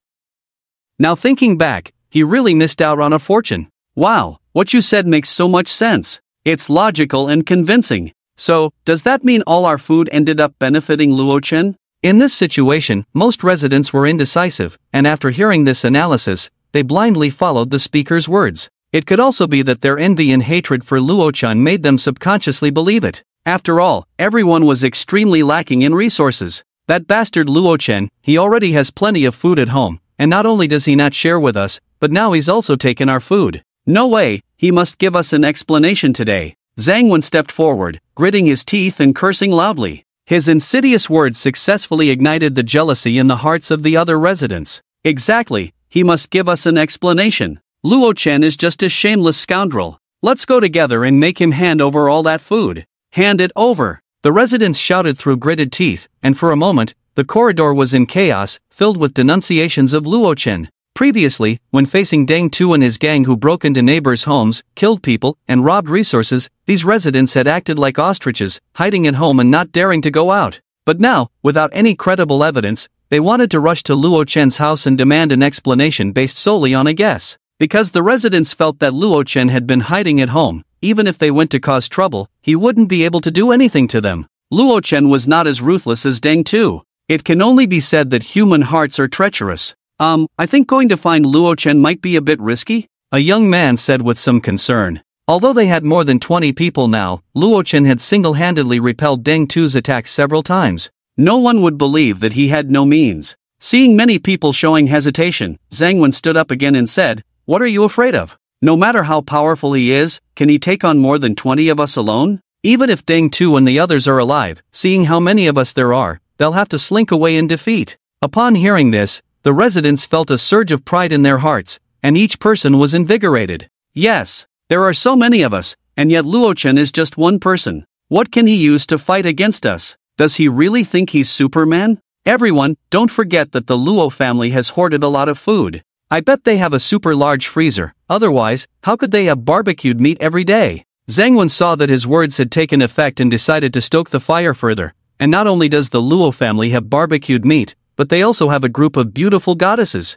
Now thinking back, he really missed out on a fortune. Wow, what you said makes so much sense. It's logical and convincing. So, does that mean all our food ended up benefiting Luo Chen? In this situation, most residents were indecisive, and after hearing this analysis, they blindly followed the speaker's words. It could also be that their envy and hatred for Luo Chen made them subconsciously believe it. After all, everyone was extremely lacking in resources. That bastard Luo Chen, he already has plenty of food at home, and not only does he not share with us, but now he's also taken our food. No way, he must give us an explanation today. Zhang Wen stepped forward, gritting his teeth and cursing loudly. His insidious words successfully ignited the jealousy in the hearts of the other residents. Exactly, he must give us an explanation. Luo Chen is just a shameless scoundrel. Let's go together and make him hand over all that food. Hand it over. The residents shouted through gritted teeth, and for a moment, the corridor was in chaos, filled with denunciations of Luo Chen. Previously, when facing Deng Tu and his gang who broke into neighbors' homes, killed people, and robbed resources, these residents had acted like ostriches, hiding at home and not daring to go out. But now, without any credible evidence, they wanted to rush to Luo Chen's house and demand an explanation based solely on a guess. Because the residents felt that Luo Chen had been hiding at home, even if they went to cause trouble, he wouldn't be able to do anything to them. Luo Chen was not as ruthless as Deng Tu. It can only be said that human hearts are treacherous. I think going to find Luo Chen might be a bit risky, a young man said with some concern. Although they had more than 20 people now, Luo Chen had single-handedly repelled Deng Tu's attacks several times. No one would believe that he had no means. Seeing many people showing hesitation, Zhang Wen stood up again and said, "What are you afraid of? No matter how powerful he is, can he take on more than 20 of us alone? Even if Deng Tu and the others are alive, seeing how many of us there are, they'll have to slink away in defeat." Upon hearing this, the residents felt a surge of pride in their hearts, and each person was invigorated. Yes, there are so many of us, and yet Luo Chen is just one person. What can he use to fight against us? Does he really think he's Superman? Everyone, don't forget that the Luo family has hoarded a lot of food. I bet they have a super large freezer, otherwise, how could they have barbecued meat every day? Zhang Wen saw that his words had taken effect and decided to stoke the fire further. And not only does the Luo family have barbecued meat, but they also have a group of beautiful goddesses.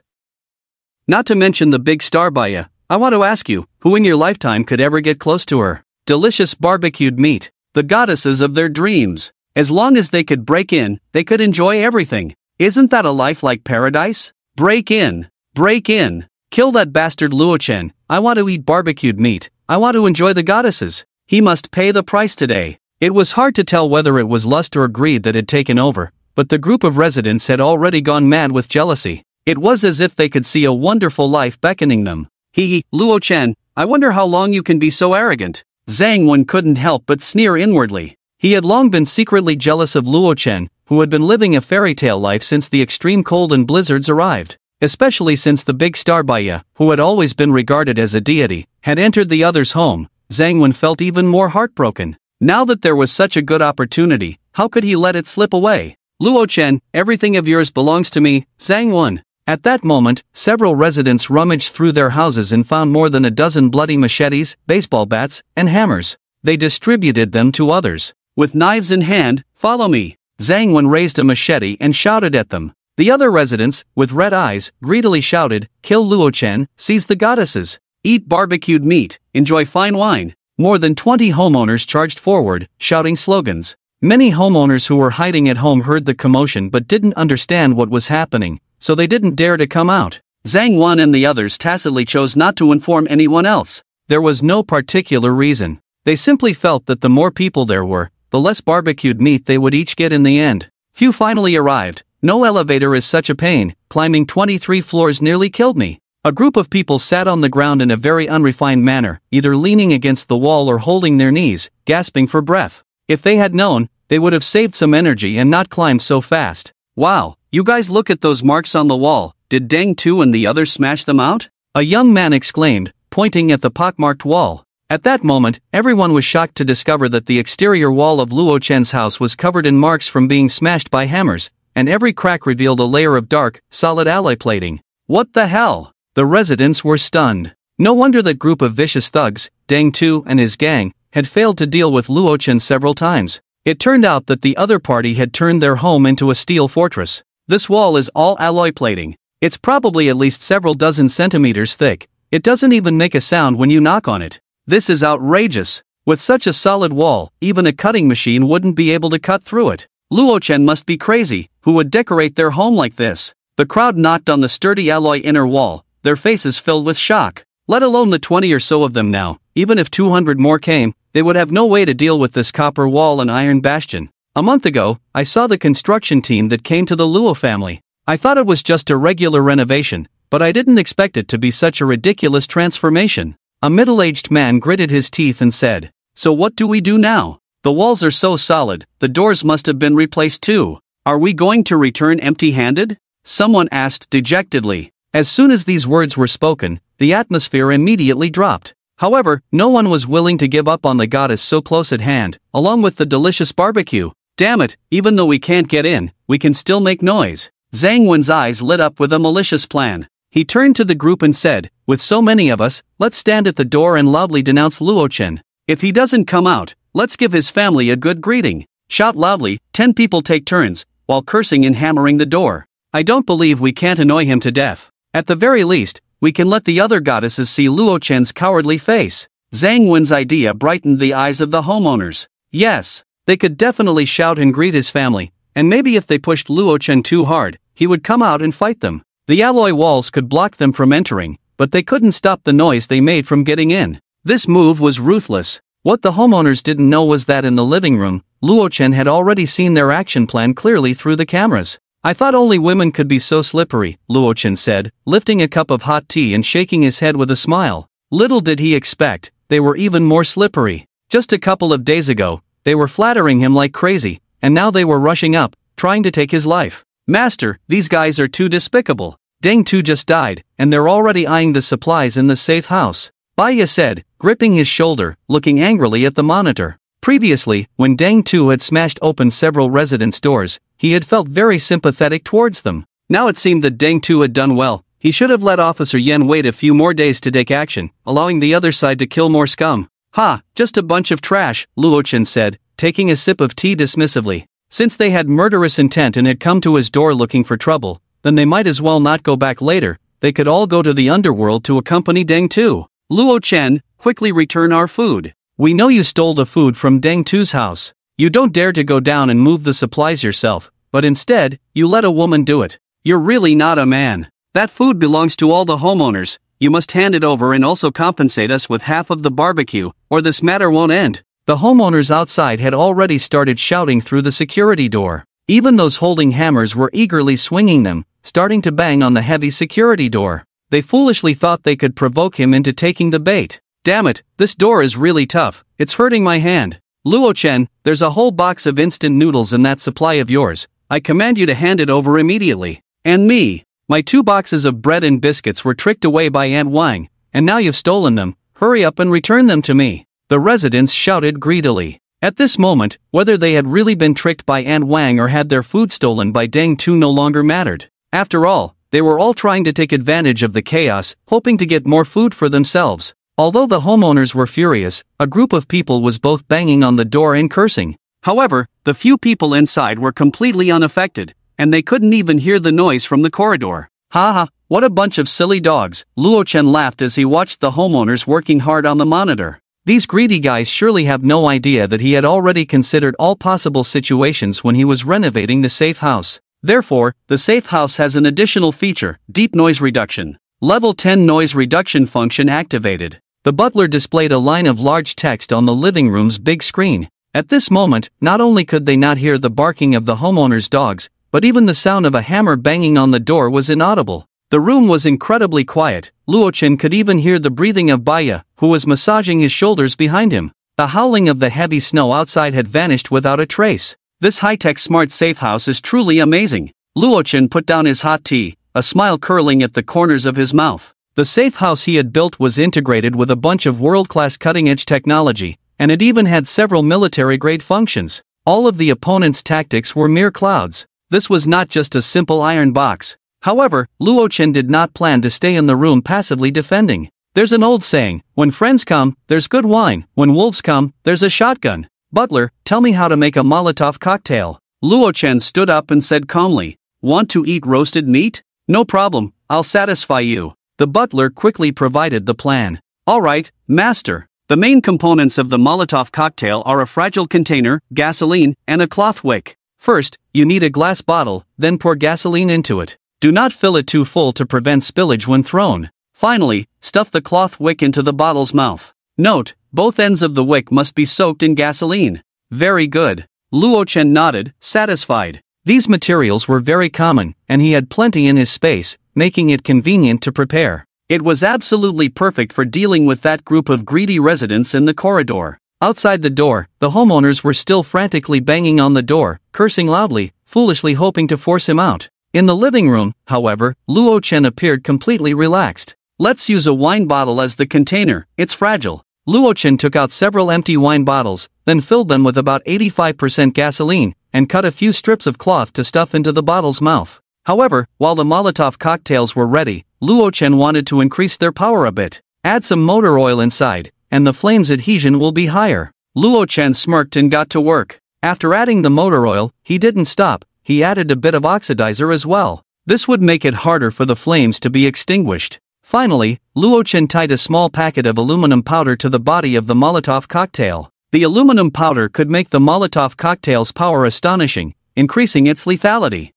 Not to mention the big star Baya. I want to ask you, who in your lifetime could ever get close to her? Delicious barbecued meat, the goddesses of their dreams. As long as they could break in, they could enjoy everything. Isn't that a life like paradise? Break in. Break in. Kill that bastard Luo Chen. I want to eat barbecued meat. I want to enjoy the goddesses. He must pay the price today. It was hard to tell whether it was lust or greed that had taken over, but the group of residents had already gone mad with jealousy. It was as if they could see a wonderful life beckoning them. Luo Chen, I wonder how long you can be so arrogant. Zhang Wen couldn't help but sneer inwardly. He had long been secretly jealous of Luo Chen, who had been living a fairy tale life since the extreme cold and blizzards arrived. Especially since the big star Baya, who had always been regarded as a deity, had entered the other's home, Zhang Wen felt even more heartbroken. Now that there was such a good opportunity, how could he let it slip away? Luo Chen, everything of yours belongs to me, Zhang Wen. At that moment, several residents rummaged through their houses and found more than a dozen bloody machetes, baseball bats, and hammers. They distributed them to others. With knives in hand, follow me. Zhang Wen raised a machete and shouted at them. The other residents, with red eyes, greedily shouted, "Kill Luo Chen, seize the goddesses, eat barbecued meat, enjoy fine wine." More than 20 homeowners charged forward, shouting slogans. Many homeowners who were hiding at home heard the commotion but didn't understand what was happening, so they didn't dare to come out. Zhang Wan and the others tacitly chose not to inform anyone else. There was no particular reason. They simply felt that the more people there were, the less barbecued meat they would each get in the end. Few finally arrived. No elevator is such a pain, climbing 23 floors nearly killed me. A group of people sat on the ground in a very unrefined manner, either leaning against the wall or holding their knees, gasping for breath. If they had known, they would have saved some energy and not climbed so fast. Wow, you guys look at those marks on the wall, did Deng Tu and the others smash them out? A young man exclaimed, pointing at the pockmarked wall. At that moment, everyone was shocked to discover that the exterior wall of Luo Chen's house was covered in marks from being smashed by hammers, and every crack revealed a layer of dark, solid alloy plating. What the hell? The residents were stunned. No wonder that group of vicious thugs, Deng Tu and his gang, had failed to deal with Luo Chen several times. It turned out that the other party had turned their home into a steel fortress. This wall is all alloy plating. It's probably at least several dozen centimeters thick. It doesn't even make a sound when you knock on it. This is outrageous. With such a solid wall, even a cutting machine wouldn't be able to cut through it. Luo Chen must be crazy, who would decorate their home like this. The crowd knocked on the sturdy alloy inner wall, their faces filled with shock. Let alone the 20 or so of them now, even if 200 more came, they would have no way to deal with this copper wall and iron bastion. A month ago, I saw the construction team that came to the Luo family. I thought it was just a regular renovation, but I didn't expect it to be such a ridiculous transformation. A middle-aged man gritted his teeth and said, "So what do we do now? The walls are so solid, the doors must have been replaced too. Are we going to return empty-handed?" Someone asked dejectedly. As soon as these words were spoken, the atmosphere immediately dropped. However, no one was willing to give up on the goddess so close at hand, along with the delicious barbecue. "Damn it, even though we can't get in, we can still make noise." Zhang Wen's eyes lit up with a malicious plan. He turned to the group and said, "With so many of us, let's stand at the door and loudly denounce Luo Chen. If he doesn't come out, let's give his family a good greeting. Shout loudly, 10 people take turns, while cursing and hammering the door. I don't believe we can't annoy him to death. At the very least, we can let the other goddesses see Luo Chen's cowardly face." Zhang Wen's idea brightened the eyes of the homeowners. Yes, they could definitely shout and greet his family, and maybe if they pushed Luo Chen too hard, he would come out and fight them. The alloy walls could block them from entering, but they couldn't stop the noise they made from getting in. This move was ruthless. What the homeowners didn't know was that in the living room, Luo Chen had already seen their action plan clearly through the cameras. "I thought only women could be so slippery," Luo Chen said, lifting a cup of hot tea and shaking his head with a smile. Little did he expect, they were even more slippery. Just a couple of days ago, they were flattering him like crazy, and now they were rushing up, trying to take his life. "Master, these guys are too despicable. Deng Tu just died, and they're already eyeing the supplies in the safe house," Baya said, gripping his shoulder, looking angrily at the monitor. Previously, when Deng Tu had smashed open several residents' doors, he had felt very sympathetic towards them. Now it seemed that Deng Tu had done well. He should have let Officer Yen wait a few more days to take action, allowing the other side to kill more scum. "Ha, just a bunch of trash," Luo Chen said, taking a sip of tea dismissively. Since they had murderous intent and had come to his door looking for trouble, then they might as well not go back later. They could all go to the underworld to accompany Deng Tu. "Luo Chen, quickly return our food. We know you stole the food from Deng Tu's house. You don't dare to go down and move the supplies yourself, but instead, you let a woman do it. You're really not a man. That food belongs to all the homeowners. You must hand it over and also compensate us with half of the barbecue, or this matter won't end." The homeowners outside had already started shouting through the security door. Even those holding hammers were eagerly swinging them, starting to bang on the heavy security door. They foolishly thought they could provoke him into taking the bait. "Damn it, this door is really tough, it's hurting my hand. Luo Chen, there's a whole box of instant noodles in that supply of yours. I command you to hand it over immediately. And me. My 2 boxes of bread and biscuits were tricked away by Aunt Wang, and now you've stolen them. Hurry up and return them to me." The residents shouted greedily. At this moment, whether they had really been tricked by Aunt Wang or had their food stolen by Deng Tu no longer mattered. After all, they were all trying to take advantage of the chaos, hoping to get more food for themselves. Although the homeowners were furious, a group of people was both banging on the door and cursing. However, the few people inside were completely unaffected, and they couldn't even hear the noise from the corridor. "Ha ha, what a bunch of silly dogs," Luo Chen laughed as he watched the homeowners working hard on the monitor. These greedy guys surely have no idea that he had already considered all possible situations when he was renovating the safe house. Therefore, the safe house has an additional feature, deep noise reduction. Level 10 noise reduction function activated. The butler displayed a line of large text on the living room's big screen. At this moment, not only could they not hear the barking of the homeowner's dogs, but even the sound of a hammer banging on the door was inaudible. The room was incredibly quiet. Luo Chen could even hear the breathing of Baya, who was massaging his shoulders behind him. The howling of the heavy snow outside had vanished without a trace. This high-tech smart safe house is truly amazing. Luo Chen put down his hot tea, a smile curling at the corners of his mouth. The safe house he had built was integrated with a bunch of world-class cutting-edge technology, and it even had several military-grade functions. All of the opponent's tactics were mere clouds. This was not just a simple iron box. However, Luo Chen did not plan to stay in the room passively defending. There's an old saying, when friends come, there's good wine, when wolves come, there's a shotgun. Butler, tell me how to make a Molotov cocktail. Luo Chen stood up and said calmly, "Want to eat roasted meat? No problem, I'll satisfy you." The butler quickly provided the plan. "All right, master. The main components of the Molotov cocktail are a fragile container, gasoline, and a cloth wick. First, you need a glass bottle, then pour gasoline into it. Do not fill it too full to prevent spillage when thrown. Finally, stuff the cloth wick into the bottle's mouth. Note, both ends of the wick must be soaked in gasoline." "Very good." Luo Chen nodded, satisfied. These materials were very common, and he had plenty in his space, making it convenient to prepare. It was absolutely perfect for dealing with that group of greedy residents in the corridor. Outside the door, the homeowners were still frantically banging on the door, cursing loudly, foolishly hoping to force him out. In the living room, however, Luo Chen appeared completely relaxed. Let's use a wine bottle as the container, it's fragile. Luo Chen took out several empty wine bottles, then filled them with about 85% gasoline, and cut a few strips of cloth to stuff into the bottle's mouth. However, while the Molotov cocktails were ready, Luo Chen wanted to increase their power a bit. Add some motor oil inside, and the flame's adhesion will be higher. Luo Chen smirked and got to work. After adding the motor oil, he didn't stop, he added a bit of oxidizer as well. This would make it harder for the flames to be extinguished. Finally, Luo Chen tied a small packet of aluminum powder to the body of the Molotov cocktail. The aluminum powder could make the Molotov cocktail's power astonishing, increasing its lethality.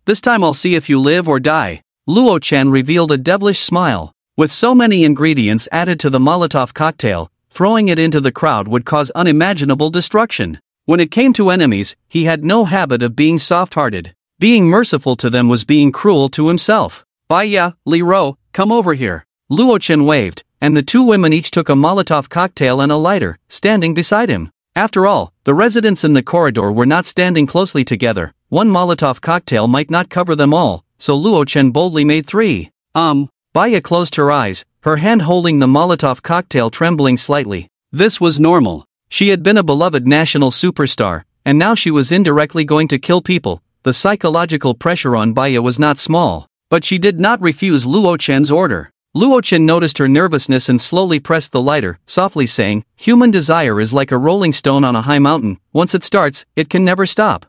This time I'll see if you live or die. Luo Chen revealed a devilish smile. With so many ingredients added to the Molotov cocktail, throwing it into the crowd would cause unimaginable destruction. When it came to enemies, he had no habit of being soft-hearted. Being merciful to them was being cruel to himself. Baya, Li Ro, come over here. Luo Chen waved, and the two women each took a Molotov cocktail and a lighter, standing beside him. After all, the residents in the corridor were not standing closely together. One Molotov cocktail might not cover them all, so Luo Chen boldly made 3. Baya closed her eyes, her hand holding the Molotov cocktail trembling slightly. This was normal. She had been a beloved national superstar, and now she was indirectly going to kill people. The psychological pressure on Baya was not small, but she did not refuse Luo Chen's order. Luo Chen noticed her nervousness and slowly pressed the lighter, softly saying, "Human desire is like a rolling stone on a high mountain, once it starts, it can never stop.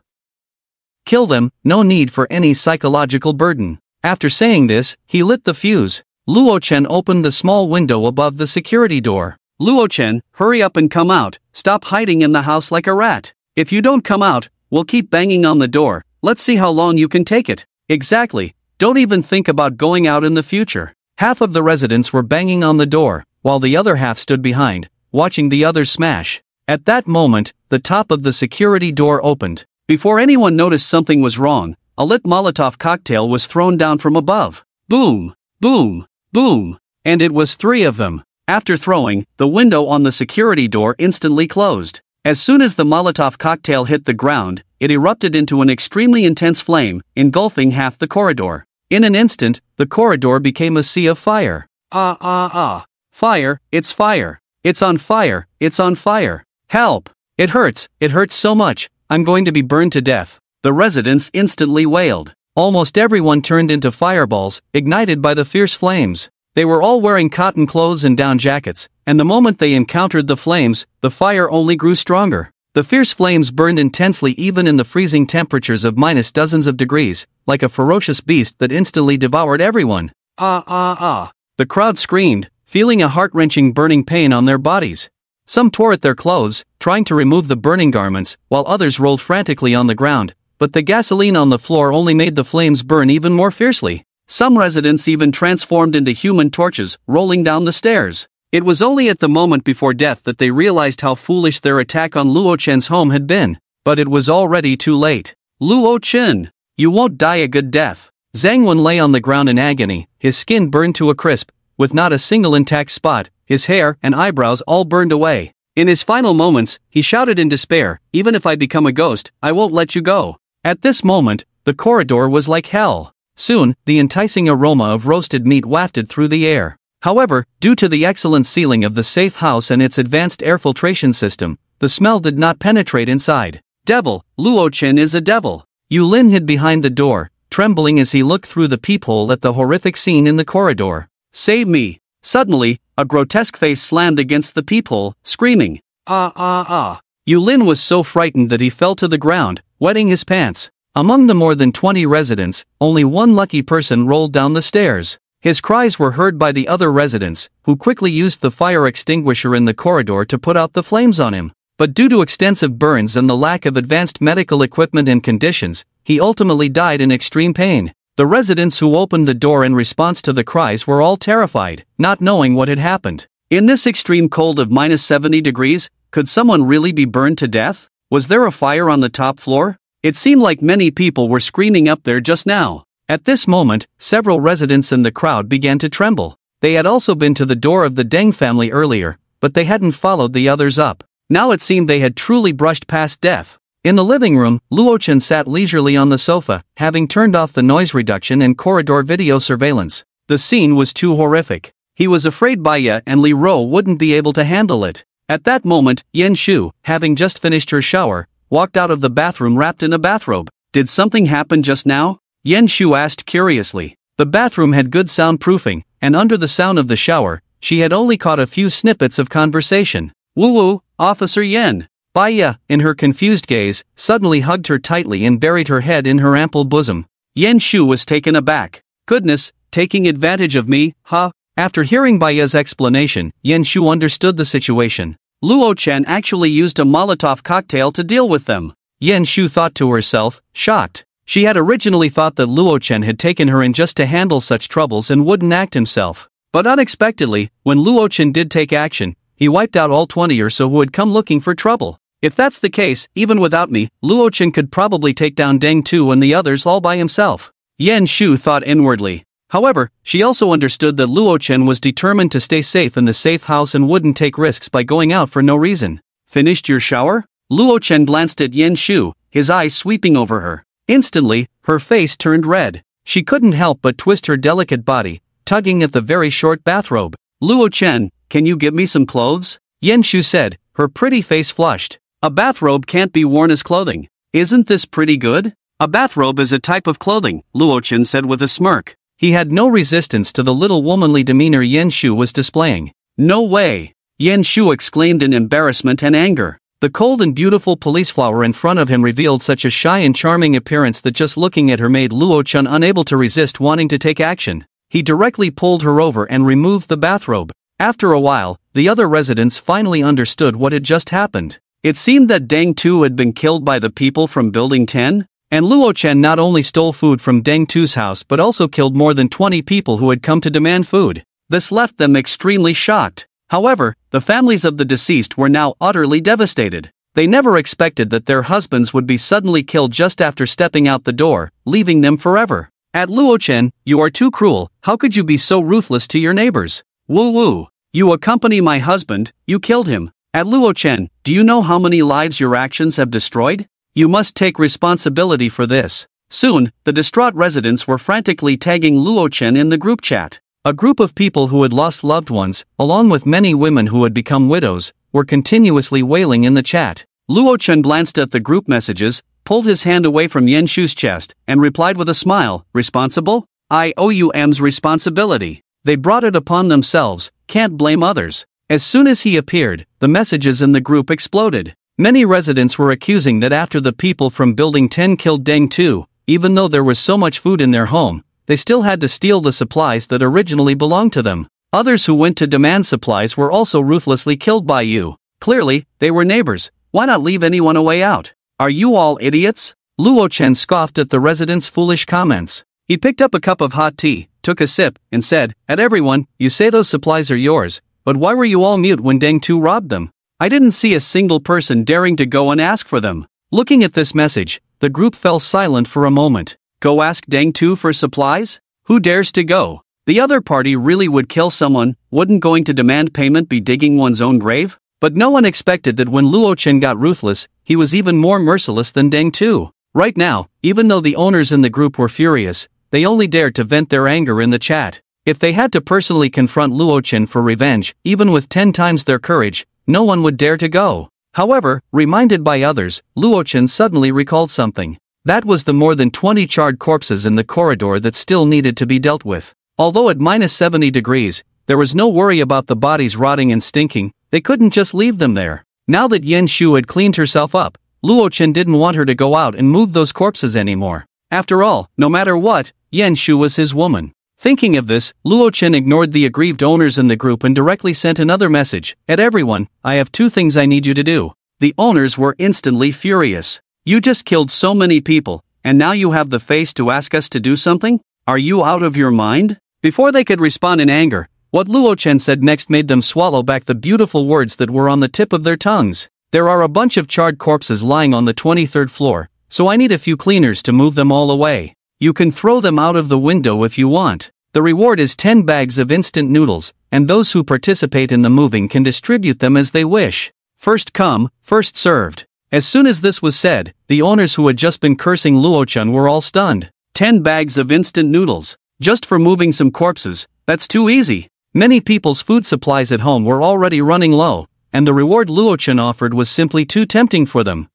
Kill them, no need for any psychological burden." After saying this, he lit the fuse. Luo Chen opened the small window above the security door. "Luo Chen, hurry up and come out, stop hiding in the house like a rat. If you don't come out, we'll keep banging on the door, let's see how long you can take it." "Exactly, don't even think about going out in the future." Half of the residents were banging on the door, while the other half stood behind, watching the others smash. At that moment, the top of the security door opened. Before anyone noticed something was wrong, a lit Molotov cocktail was thrown down from above. Boom, boom, boom, and it was 3 of them. After throwing, the window on the security door instantly closed. As soon as the Molotov cocktail hit the ground, it erupted into an extremely intense flame, engulfing half the corridor. In an instant, the corridor became a sea of fire. Fire, it's fire. It's on fire, it's on fire. Help! It hurts so much, I'm going to be burned to death. The residents instantly wailed. Almost everyone turned into fireballs, ignited by the fierce flames. They were all wearing cotton clothes and down jackets, and the moment they encountered the flames, the fire only grew stronger. The fierce flames burned intensely even in the freezing temperatures of minus dozens of degrees, like a ferocious beast that instantly devoured everyone. The crowd screamed, feeling a heart-wrenching burning pain on their bodies. Some tore at their clothes, trying to remove the burning garments, while others rolled frantically on the ground, but the gasoline on the floor only made the flames burn even more fiercely. Some residents even transformed into human torches, rolling down the stairs. It was only at the moment before death that they realized how foolish their attack on Luo Chen's home had been, but it was already too late. "Luo Chen, you won't die a good death." Zhang Wen lay on the ground in agony, his skin burned to a crisp, with not a single intact spot, his hair and eyebrows all burned away. In his final moments, he shouted in despair, "Even if I become a ghost, I won't let you go." At this moment, the corridor was like hell. Soon, the enticing aroma of roasted meat wafted through the air. However, due to the excellent sealing of the safe house and its advanced air filtration system, the smell did not penetrate inside. "Devil, Luo Chen is a devil." Yu Lin hid behind the door, trembling as he looked through the peephole at the horrific scene in the corridor. "Save me!" Suddenly, a grotesque face slammed against the peephole, screaming, Yu Lin was so frightened that he fell to the ground, wetting his pants. Among the more than 20 residents, only one lucky person rolled down the stairs. His cries were heard by the other residents, who quickly used the fire extinguisher in the corridor to put out the flames on him. But due to extensive burns and the lack of advanced medical equipment and conditions, he ultimately died in extreme pain. The residents who opened the door in response to the cries were all terrified, not knowing what had happened. In this extreme cold of minus 70 degrees, could someone really be burned to death? Was there a fire on the top floor? It seemed like many people were screaming up there just now. At this moment, several residents in the crowd began to tremble. They had also been to the door of the Deng family earlier, but they hadn't followed the others up. Now it seemed they had truly brushed past death. In the living room, Luo Chen sat leisurely on the sofa, having turned off the noise reduction and corridor video surveillance. The scene was too horrific. He was afraid Baiya and Li Ro wouldn't be able to handle it. At that moment, Yan Shu, having just finished her shower, walked out of the bathroom wrapped in a bathrobe. Did something happen just now? Yan Shu asked curiously. The bathroom had good soundproofing, and under the sound of the shower, she had only caught a few snippets of conversation. Woo-woo, Officer Yan. Baiya, in her confused gaze, suddenly hugged her tightly and buried her head in her ample bosom. Yan Shu was taken aback. Goodness, taking advantage of me, huh? After hearing Baiya's explanation, Yan Shu understood the situation. Luo Chen actually used a Molotov cocktail to deal with them. Yan Shu thought to herself, shocked. She had originally thought that Luo Chen had taken her in just to handle such troubles and wouldn't act himself. But unexpectedly, when Luo Chen did take action, he wiped out all 20 or so who had come looking for trouble. If that's the case, even without me, Luo Chen could probably take down Deng Tu and the others all by himself. Yan Shu thought inwardly. However, she also understood that Luo Chen was determined to stay safe in the safe house and wouldn't take risks by going out for no reason. Finished your shower? Luo Chen glanced at Yan Shu, his eyes sweeping over her. Instantly, her face turned red. She couldn't help but twist her delicate body, tugging at the very short bathrobe. Luo Chen, can you give me some clothes? Yan Shu said, her pretty face flushed. A bathrobe can't be worn as clothing. Isn't this pretty good? A bathrobe is a type of clothing, Luo Chen said with a smirk. He had no resistance to the little womanly demeanor Yan Shu was displaying. No way! Yan Shu exclaimed in embarrassment and anger. The cold and beautiful police flower in front of him revealed such a shy and charming appearance that just looking at her made Luo Chen unable to resist wanting to take action. He directly pulled her over and removed the bathrobe. After a while, the other residents finally understood what had just happened. It seemed that Deng Tu had been killed by the people from Building 10, and Luo Chen not only stole food from Deng Tu's house but also killed more than 20 people who had come to demand food. This left them extremely shocked. However, the families of the deceased were now utterly devastated. They never expected that their husbands would be suddenly killed just after stepping out the door, leaving them forever. At Luo Chen, you are too cruel, how could you be so ruthless to your neighbors? Woo-woo, you accompany my husband, you killed him. At Luo Chen, do you know how many lives your actions have destroyed? You must take responsibility for this. Soon, the distraught residents were frantically tagging Luo Chen in the group chat. A group of people who had lost loved ones, along with many women who had become widows, were continuously wailing in the chat. Luo Chen glanced at the group messages, pulled his hand away from Yan Shu's chest, and replied with a smile, responsible? I owe you M's responsibility. They brought it upon themselves, can't blame others. As soon as he appeared, the messages in the group exploded. Many residents were accusing that after the people from Building 10 killed Deng Tu, even though there was so much food in their home, they still had to steal the supplies that originally belonged to them. Others who went to demand supplies were also ruthlessly killed by you. Clearly, they were neighbors. Why not leave anyone a way out? Are you all idiots? Luo Chen scoffed at the residents' foolish comments. He picked up a cup of hot tea, took a sip, and said, at everyone, you say those supplies are yours, but why were you all mute when Deng Tu robbed them? I didn't see a single person daring to go and ask for them. Looking at this message, the group fell silent for a moment. Go ask Deng Tu for supplies? Who dares to go? The other party really would kill someone, wouldn't going to demand payment be digging one's own grave? But no one expected that when Luo Chen got ruthless, he was even more merciless than Deng Tu. Right now, even though the owners in the group were furious, they only dared to vent their anger in the chat. If they had to personally confront Luo Chen for revenge, even with 10 times their courage, no one would dare to go. However, reminded by others, Luo Chen suddenly recalled something. That was the more than 20 charred corpses in the corridor that still needed to be dealt with. Although at minus 70 degrees, there was no worry about the bodies rotting and stinking, they couldn't just leave them there. Now that Yan Shu had cleaned herself up, Luo Chen didn't want her to go out and move those corpses anymore. After all, no matter what, Yan Shu was his woman. Thinking of this, Luo Chen ignored the aggrieved owners in the group and directly sent another message. At everyone, I have 2 things I need you to do. The owners were instantly furious. You just killed so many people, and now you have the face to ask us to do something? Are you out of your mind? Before they could respond in anger, what Luo Chen said next made them swallow back the beautiful words that were on the tip of their tongues. There are a bunch of charred corpses lying on the 23rd floor, so I need a few cleaners to move them all away. You can throw them out of the window if you want. The reward is 10 bags of instant noodles, and those who participate in the moving can distribute them as they wish. First come, first served. As soon as this was said, the owners who had just been cursing Luo-chan were all stunned. 10 bags of instant noodles. Just for moving some corpses, that's too easy. Many people's food supplies at home were already running low, and the reward Luo-chan offered was simply too tempting for them.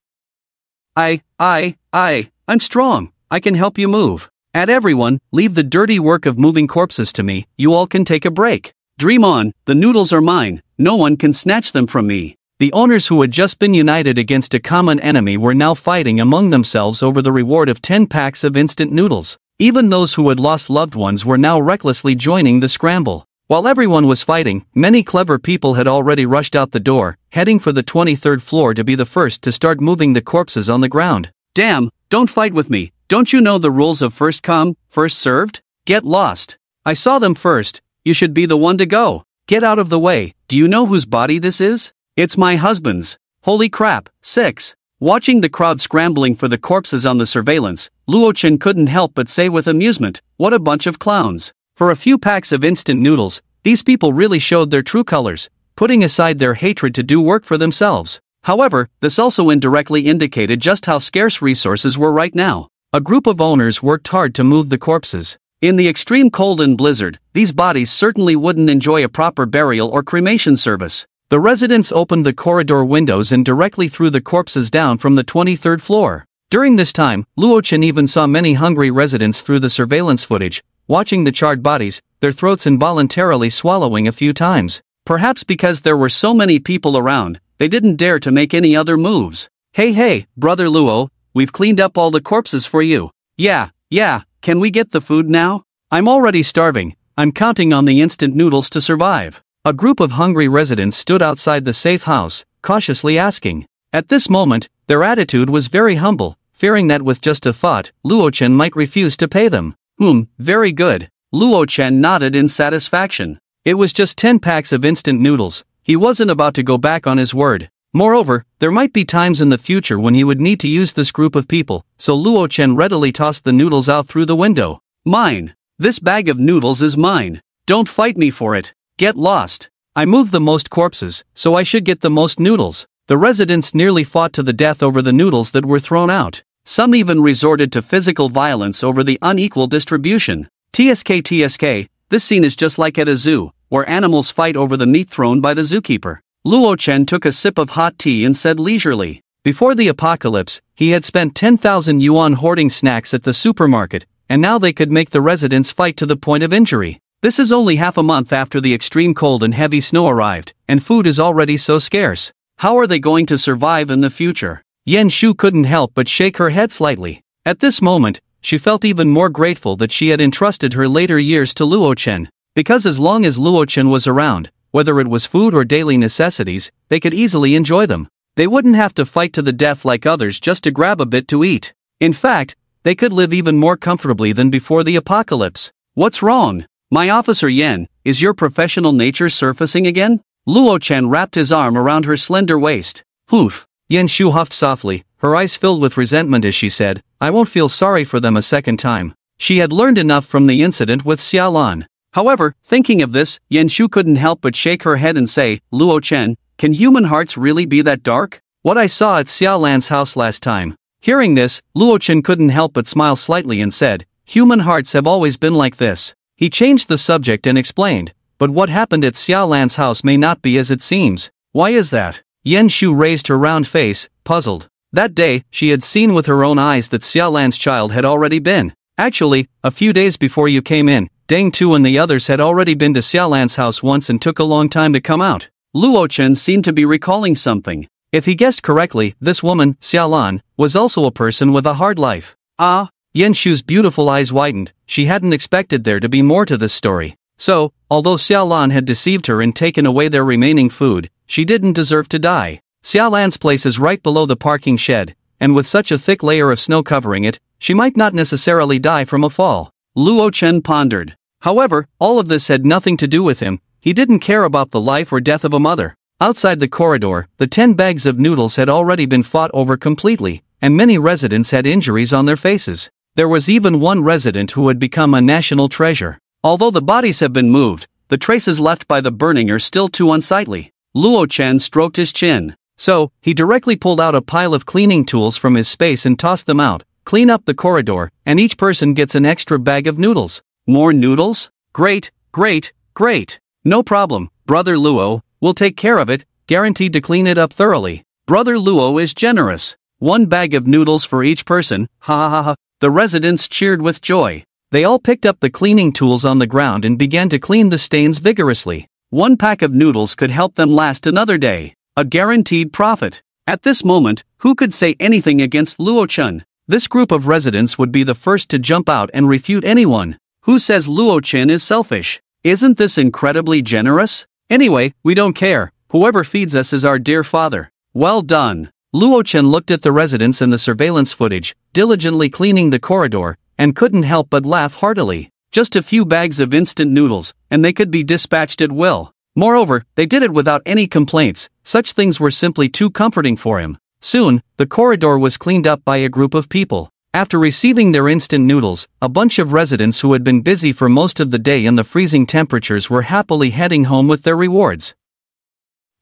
I'm strong. I can help you move. Everyone, leave the dirty work of moving corpses to me, you all can take a break. Dream on, the noodles are mine, no one can snatch them from me. The owners who had just been united against a common enemy were now fighting among themselves over the reward of 10 packs of instant noodles. Even those who had lost loved ones were now recklessly joining the scramble. While everyone was fighting, many clever people had already rushed out the door, heading for the 23rd floor to be the first to start moving the corpses on the ground. Damn, don't fight with me, don't you know the rules of first come, first served? Get lost. I saw them first, you should be the one to go. Get out of the way, do you know whose body this is? It's my husband's. Holy crap, 6. Watching the crowd scrambling for the corpses on the surveillance, Luo-chan couldn't help but say with amusement, what a bunch of clowns. For a few packs of instant noodles, these people really showed their true colors, putting aside their hatred to do work for themselves. However, this also indirectly indicated just how scarce resources were right now. A group of owners worked hard to move the corpses. In the extreme cold and blizzard, these bodies certainly wouldn't enjoy a proper burial or cremation service. The residents opened the corridor windows and directly threw the corpses down from the 23rd floor. During this time, Luo-chan even saw many hungry residents through the surveillance footage, watching the charred bodies, their throats involuntarily swallowing a few times. Perhaps because there were so many people around, they didn't dare to make any other moves. Hey, brother Luo, we've cleaned up all the corpses for you. Yeah, can we get the food now? I'm already starving, I'm counting on the instant noodles to survive. A group of hungry residents stood outside the safe house, cautiously asking. At this moment, their attitude was very humble, fearing that with just a thought, Luo-chan might refuse to pay them. Very good. Luo-chan nodded in satisfaction. It was just 10 packs of instant noodles, he wasn't about to go back on his word. Moreover, there might be times in the future when he would need to use this group of people, so Luo-chan readily tossed the noodles out through the window. Mine. This bag of noodles is mine. Don't fight me for it. Get lost. I moved the most corpses, so I should get the most noodles. The residents nearly fought to the death over the noodles that were thrown out. Some even resorted to physical violence over the unequal distribution. TSK, this scene is just like at a zoo, where animals fight over the meat thrown by the zookeeper. Luo-chan took a sip of hot tea and said leisurely. Before the apocalypse, he had spent 10,000 yuan hoarding snacks at the supermarket, and now they could make the residents fight to the point of injury. This is only half a month after the extreme cold and heavy snow arrived, and food is already so scarce. How are they going to survive in the future? Yen Shu couldn't help but shake her head slightly. At this moment, she felt even more grateful that she had entrusted her later years to Luo-chan, because as long as Luo-chan was around, whether it was food or daily necessities, they could easily enjoy them. They wouldn't have to fight to the death like others just to grab a bit to eat. In fact, they could live even more comfortably than before the apocalypse. What's wrong? My officer Yen, is your professional nature surfacing again? Luo-chan wrapped his arm around her slender waist. Hoof. Yen Shu huffed softly, her eyes filled with resentment as she said, I won't feel sorry for them a second time. She had learned enough from the incident with Xiaolan. However, thinking of this, Yen Shu couldn't help but shake her head and say, Luo-chan, can human hearts really be that dark? What I saw at Xiaolan's house last time. Hearing this, Luo-chan couldn't help but smile slightly and said, human hearts have always been like this. He changed the subject and explained, but what happened at Xiaolan's house may not be as it seems. Why is that? Yen Shu raised her round face, puzzled. That day, she had seen with her own eyes that Xiaolan's child had already been. Actually, a few days before you came in, Deng Tu and the others had already been to Xiaolan's house once and took a long time to come out. Luo-chan seemed to be recalling something. If he guessed correctly, this woman, Xiaolan, was also a person with a hard life. Ah! Yen Shu's beautiful eyes widened, she hadn't expected there to be more to this story. So, although Xiaolan had deceived her and taken away their remaining food, she didn't deserve to die. Xiaolan's place is right below the parking shed, and with such a thick layer of snow covering it, she might not necessarily die from a fall. Luo-chan pondered. However, all of this had nothing to do with him, he didn't care about the life or death of a mother. Outside the corridor, the 10 bags of noodles had already been fought over completely, and many residents had injuries on their faces. There was even one resident who had become a national treasure. Although the bodies have been moved, the traces left by the burning are still too unsightly. Luo Chen stroked his chin. So, he directly pulled out a pile of cleaning tools from his space and tossed them out. Clean up the corridor, and each person gets an extra bag of noodles. More noodles? Great, great, great. No problem, Brother Luo, we'll take care of it, guaranteed to clean it up thoroughly. Brother Luo is generous. 1 bag of noodles for each person, ha ha ha ha. The residents cheered with joy. They all picked up the cleaning tools on the ground and began to clean the stains vigorously. 1 pack of noodles could help them last another day. A guaranteed profit. At this moment, who could say anything against Luo Chen? This group of residents would be the first to jump out and refute anyone who says Luo Chen is selfish. Isn't this incredibly generous? Anyway, we don't care. Whoever feeds us is our dear father. Well done. Luo Chen looked at the residents and the surveillance footage, diligently cleaning the corridor, and couldn't help but laugh heartily. Just a few bags of instant noodles, and they could be dispatched at will. Moreover, they did it without any complaints. Such things were simply too comforting for him. Soon, the corridor was cleaned up by a group of people. After receiving their instant noodles, a bunch of residents who had been busy for most of the day in the freezing temperatures were happily heading home with their rewards.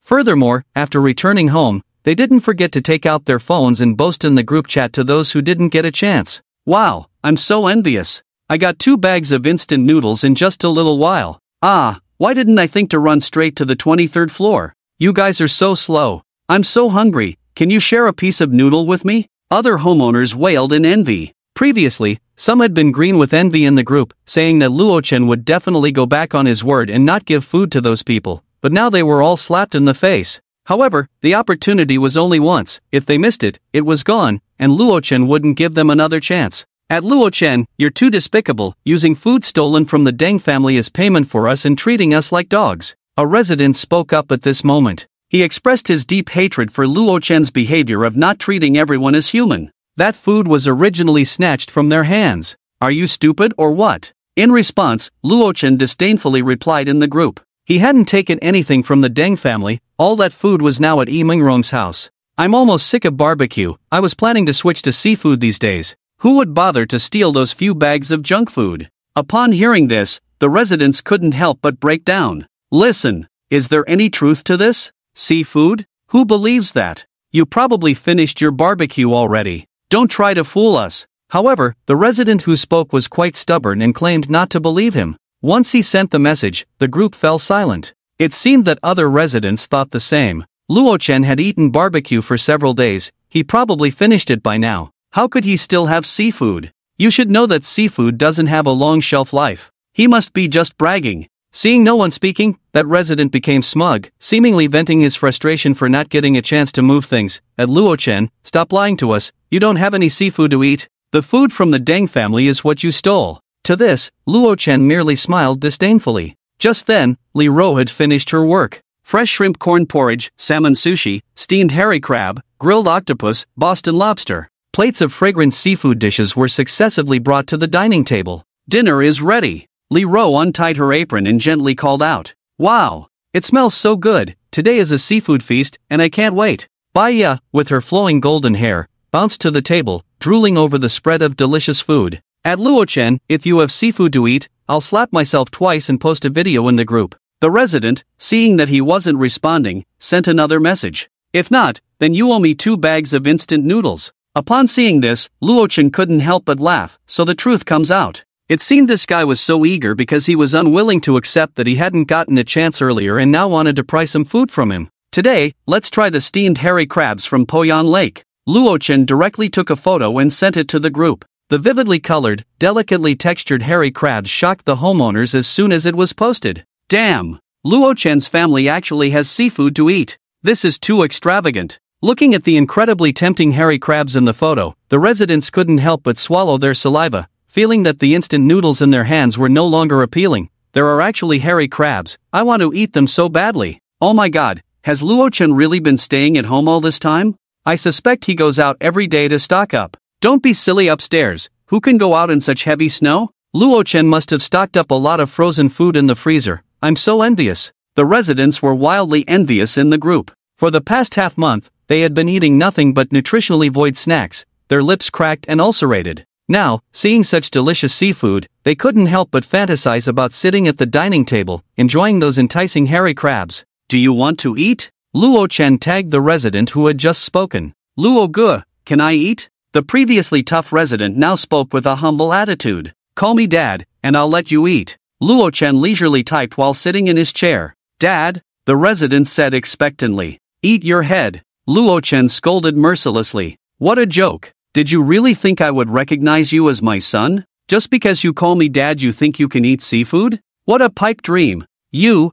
Furthermore, after returning home, they didn't forget to take out their phones and boast in the group chat to those who didn't get a chance. Wow, I'm so envious. I got 2 bags of instant noodles in just a little while. Why didn't I think to run straight to the 23rd floor? You guys are so slow. I'm so hungry, can you share a piece of noodle with me? Other homeowners wailed in envy. Previously, some had been green with envy in the group, saying that Luo Chen would definitely go back on his word and not give food to those people, but now they were all slapped in the face. However, the opportunity was only once. If they missed it, it was gone, and Luo Chen wouldn't give them another chance. At Luo Chen, you're too despicable, using food stolen from the Deng family as payment for us and treating us like dogs. A resident spoke up at this moment. He expressed his deep hatred for Luo Chen's behavior of not treating everyone as human. That food was originally snatched from their hands. Are you stupid or what? In response, Luo Chen disdainfully replied in the group. He hadn't taken anything from the Deng family, all that food was now at Yi Mingrong's house. I'm almost sick of barbecue, I was planning to switch to seafood these days. Who would bother to steal those few bags of junk food? Upon hearing this, the residents couldn't help but break down. Listen, is there any truth to this? Seafood? Who believes that? You probably finished your barbecue already. Don't try to fool us. However, the resident who spoke was quite stubborn and claimed not to believe him. Once he sent the message, the group fell silent. It seemed that other residents thought the same. Luo Chen had eaten barbecue for several days, he probably finished it by now. How could he still have seafood? You should know that seafood doesn't have a long shelf life. He must be just bragging. Seeing no one speaking, that resident became smug, seemingly venting his frustration for not getting a chance to move things. At Luo Chen, stop lying to us, you don't have any seafood to eat. The food from the Deng family is what you stole. To this, Luo Chen merely smiled disdainfully. Just then, Li Ro had finished her work. Fresh shrimp corn porridge, salmon sushi, steamed hairy crab, grilled octopus, Boston lobster. Plates of fragrant seafood dishes were successively brought to the dining table. Dinner is ready. Li Ro untied her apron and gently called out. Wow! It smells so good, today is a seafood feast, and I can't wait. Baiya, with her flowing golden hair, bounced to the table, drooling over the spread of delicious food. At Luo Chen, if you have seafood to eat, I'll slap myself twice and post a video in the group. The resident, seeing that he wasn't responding, sent another message. If not, then you owe me 2 bags of instant noodles. Upon seeing this, Luo Chen couldn't help but laugh, so the truth comes out. It seemed this guy was so eager because he was unwilling to accept that he hadn't gotten a chance earlier and now wanted to pry some food from him. Today, let's try the steamed hairy crabs from Poyan Lake. Luo Chen directly took a photo and sent it to the group. The vividly colored, delicately textured hairy crabs shocked the homeowners as soon as it was posted. Damn! Luo Chen's family actually has seafood to eat. This is too extravagant. Looking at the incredibly tempting hairy crabs in the photo, the residents couldn't help but swallow their saliva, feeling that the instant noodles in their hands were no longer appealing. There are actually hairy crabs, I want to eat them so badly. Oh my god, has Luo Chen really been staying at home all this time? I suspect he goes out every day to stock up. Don't be silly upstairs, who can go out in such heavy snow? Luo Chen must have stocked up a lot of frozen food in the freezer. I'm so envious. The residents were wildly envious in the group. For the past half month, they had been eating nothing but nutritionally void snacks, their lips cracked and ulcerated. Now, seeing such delicious seafood, they couldn't help but fantasize about sitting at the dining table, enjoying those enticing hairy crabs. "Do you want to eat?" Luo Chen tagged the resident who had just spoken. "Luo Ge, can I eat?" The previously tough resident now spoke with a humble attitude. "Call me Dad, and I'll let you eat." Luo Chen leisurely typed while sitting in his chair. "Dad?" the resident said expectantly. "Eat your head." Luo Chen scolded mercilessly. "What a joke. Did you really think I would recognize you as my son? Just because you call me Dad you think you can eat seafood? What a pipe dream. You.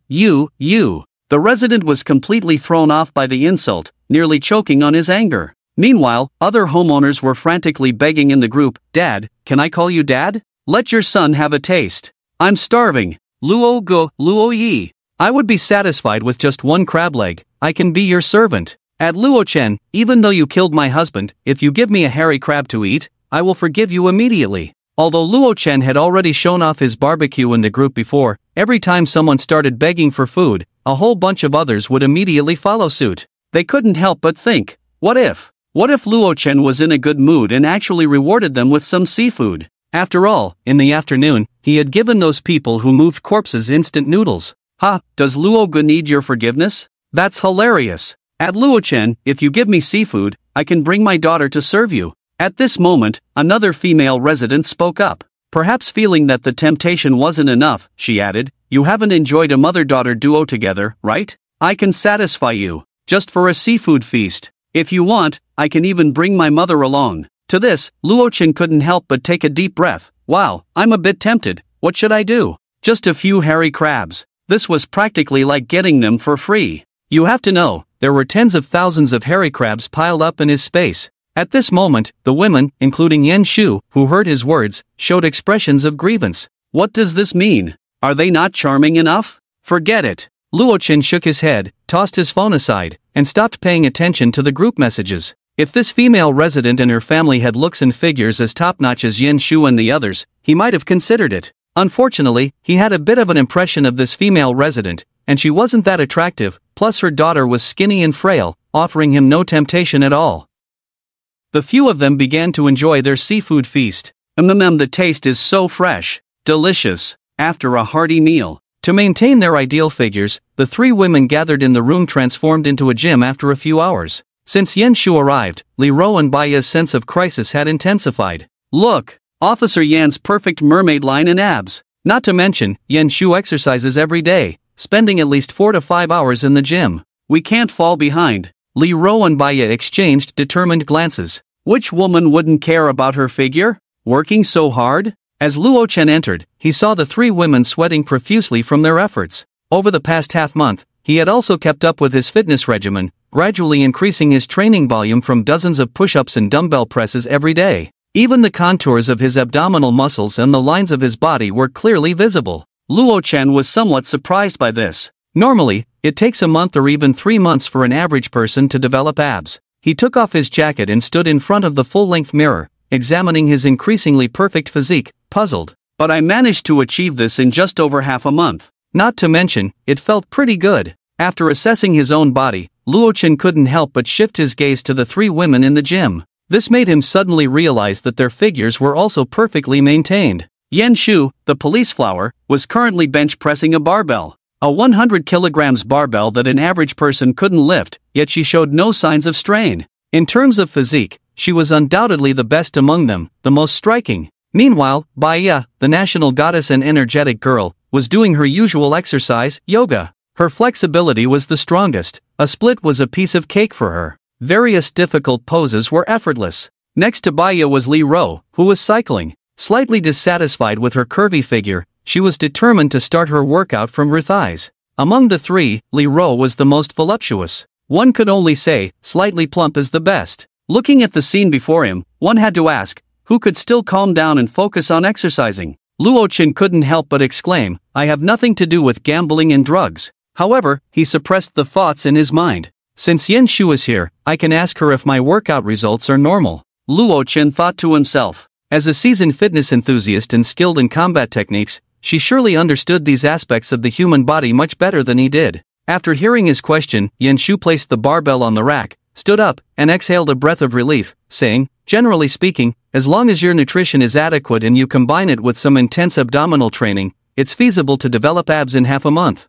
The resident was completely thrown off by the insult, nearly choking on his anger. Meanwhile, other homeowners were frantically begging in the group, "Dad, can I call you Dad? Let your son have a taste. I'm starving. Luo Ge, Luo Yi. I would be satisfied with just one crab leg. I can be your servant." At Luo Chen, "Even though you killed my husband, if you give me a hairy crab to eat, I will forgive you immediately." Although Luo Chen had already shown off his barbecue in the group before, every time someone started begging for food, a whole bunch of others would immediately follow suit. They couldn't help but think, what if Luo Chen was in a good mood and actually rewarded them with some seafood? After all, in the afternoon, he had given those people who moved corpses instant noodles. Ha, does Luo Ge need your forgiveness? That's hilarious. At Luo Chen, if you give me seafood, I can bring my daughter to serve you. At this moment, another female resident spoke up. Perhaps feeling that the temptation wasn't enough, she added, "You haven't enjoyed a mother-daughter duo together, right? I can satisfy you. Just for a seafood feast. If you want, I can even bring my mother along." To this, Luo Chen couldn't help but take a deep breath. "Wow, I'm a bit tempted. What should I do? Just a few hairy crabs." This was practically like getting them for free. You have to know, there were tens of thousands of hairy crabs piled up in his space. At this moment, the women, including Yan Shu, who heard his words, showed expressions of grievance. What does this mean? Are they not charming enough? Forget it. Luo Chen shook his head, tossed his phone aside, and stopped paying attention to the group messages. If this female resident and her family had looks and figures as top-notch as Yan Shu and the others, he might have considered it. Unfortunately, he had a bit of an impression of this female resident, and she wasn't that attractive, plus her daughter was skinny and frail, offering him no temptation at all. The few of them began to enjoy their seafood feast. The taste is so fresh, delicious. After a hearty meal, to maintain their ideal figures, the three women gathered in the room transformed into a gym after a few hours. Since Yan Shu arrived, Li Ro and Baiya's sense of crisis had intensified. Look, Officer Yan's perfect mermaid line and abs. Not to mention, Yan Shu exercises every day, spending at least 4 to 5 hours in the gym. We can't fall behind. Li Ro and Baiya exchanged determined glances. Which woman wouldn't care about her figure? Working so hard? As Luo Chen entered, he saw the three women sweating profusely from their efforts. Over the past half-month, he had also kept up with his fitness regimen, gradually increasing his training volume from dozens of push-ups and dumbbell presses every day. Even the contours of his abdominal muscles and the lines of his body were clearly visible. Luo Chen was somewhat surprised by this. Normally, it takes a month or even 3 months for an average person to develop abs. He took off his jacket and stood in front of the full-length mirror, examining his increasingly perfect physique, puzzled. But I managed to achieve this in just over half a month. Not to mention, it felt pretty good. After assessing his own body, Luo Chen couldn't help but shift his gaze to the three women in the gym. This made him suddenly realize that their figures were also perfectly maintained. Yan Shu, the police flower, was currently bench pressing a barbell. A 100 kilograms barbell that an average person couldn't lift, yet she showed no signs of strain. In terms of physique, she was undoubtedly the best among them, the most striking. Meanwhile, Baiya, the national goddess and energetic girl, was doing her usual exercise, yoga. Her flexibility was the strongest. A split was a piece of cake for her. Various difficult poses were effortless. Next to Baiya was Li Ro, who was cycling. Slightly dissatisfied with her curvy figure, she was determined to start her workout from her thighs. Among the three, Li Ro was the most voluptuous. One could only say, slightly plump is the best. Looking at the scene before him, one had to ask, who could still calm down and focus on exercising? Luo Chen couldn't help but exclaim, I have nothing to do with gambling and drugs. However, he suppressed the thoughts in his mind. Since Yan Shu is here, I can ask her if my workout results are normal. Luo Chen thought to himself. As a seasoned fitness enthusiast and skilled in combat techniques, she surely understood these aspects of the human body much better than he did. After hearing his question, Yan Shu placed the barbell on the rack, stood up, and exhaled a breath of relief, saying, Generally speaking, as long as your nutrition is adequate and you combine it with some intense abdominal training, it's feasible to develop abs in half a month.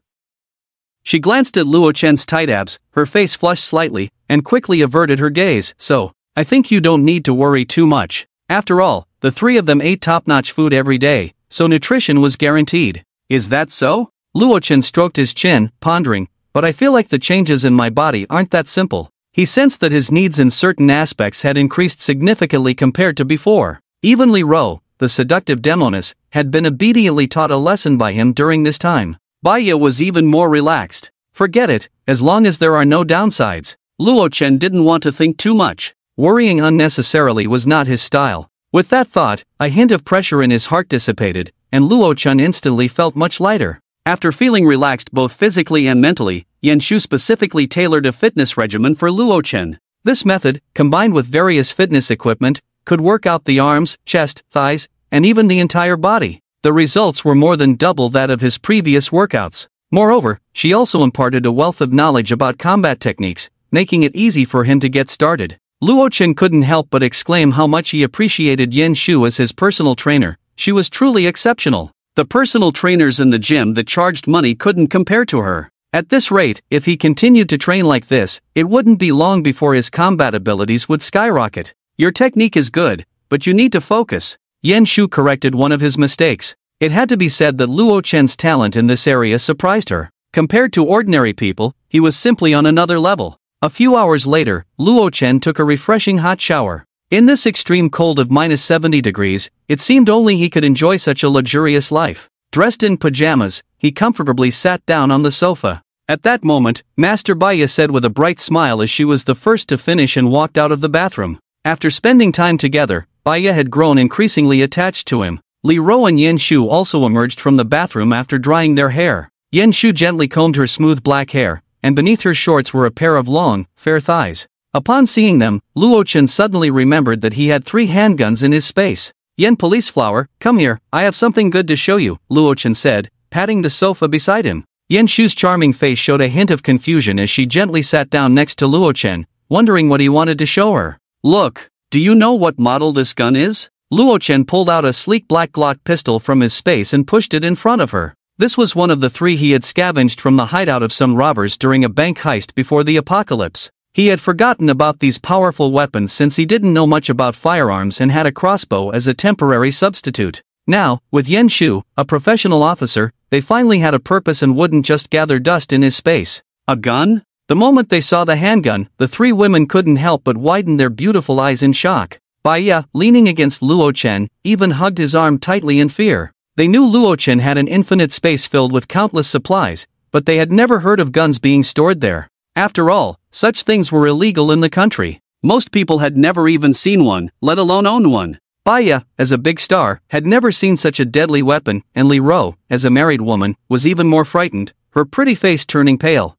She glanced at Luo Chen's tight abs, her face flushed slightly, and quickly averted her gaze. So, I think you don't need to worry too much. After all, the three of them ate top-notch food every day, so nutrition was guaranteed. Is that so? Luo Chen stroked his chin, pondering, but I feel like the changes in my body aren't that simple. He sensed that his needs in certain aspects had increased significantly compared to before. Even Li Ro, the seductive demoness, had been obediently taught a lesson by him during this time. Baiya was even more relaxed. Forget it, as long as there are no downsides. Luo Chen didn't want to think too much. Worrying unnecessarily was not his style. With that thought, a hint of pressure in his heart dissipated, and Luo Chen instantly felt much lighter. After feeling relaxed both physically and mentally, Yan Shu specifically tailored a fitness regimen for Luo Chen. This method, combined with various fitness equipment, could work out the arms, chest, thighs, and even the entire body. The results were more than double that of his previous workouts. Moreover, she also imparted a wealth of knowledge about combat techniques, making it easy for him to get started. Luo Chen couldn't help but exclaim how much he appreciated Yan Shu as his personal trainer. She was truly exceptional. The personal trainers in the gym that charged money couldn't compare to her. At this rate, if he continued to train like this, it wouldn't be long before his combat abilities would skyrocket. Your technique is good, but you need to focus. Yan Shu corrected one of his mistakes. It had to be said that Luo Chen's talent in this area surprised her. Compared to ordinary people, he was simply on another level. A few hours later, Luo Chen took a refreshing hot shower. In this extreme cold of -70 degrees, it seemed only he could enjoy such a luxurious life. Dressed in pajamas, he comfortably sat down on the sofa. At that moment, Master Baiya said with a bright smile as she was the first to finish and walked out of the bathroom. After spending time together, Baiya had grown increasingly attached to him. Li Ro and Yan Shu also emerged from the bathroom after drying their hair. Yan Shu gently combed her smooth black hair, and beneath her shorts were a pair of long, fair thighs. Upon seeing them, Luo Chen suddenly remembered that he had 3 handguns in his space. Yan Police Flower, come here, I have something good to show you, Luo Chen said, patting the sofa beside him. Yan Shu's charming face showed a hint of confusion as she gently sat down next to Luo Chen, wondering what he wanted to show her. Look, do you know what model this gun is? Luo Chen pulled out a sleek black Glock pistol from his space and pushed it in front of her. This was one of the 3 he had scavenged from the hideout of some robbers during a bank heist before the apocalypse. He had forgotten about these powerful weapons since he didn't know much about firearms and had a crossbow as a temporary substitute. Now, with Yan Shu, a professional officer, they finally had a purpose and wouldn't just gather dust in his space. A gun? The moment they saw the handgun, the 3 women couldn't help but widen their beautiful eyes in shock. Baiya, leaning against Luo Chen, even hugged his arm tightly in fear. They knew Luo Chen had an infinite space filled with countless supplies, but they had never heard of guns being stored there. After all, such things were illegal in the country. Most people had never even seen one, let alone own one. Baiya, as a big star, had never seen such a deadly weapon, and Li Ro, as a married woman, was even more frightened, her pretty face turning pale.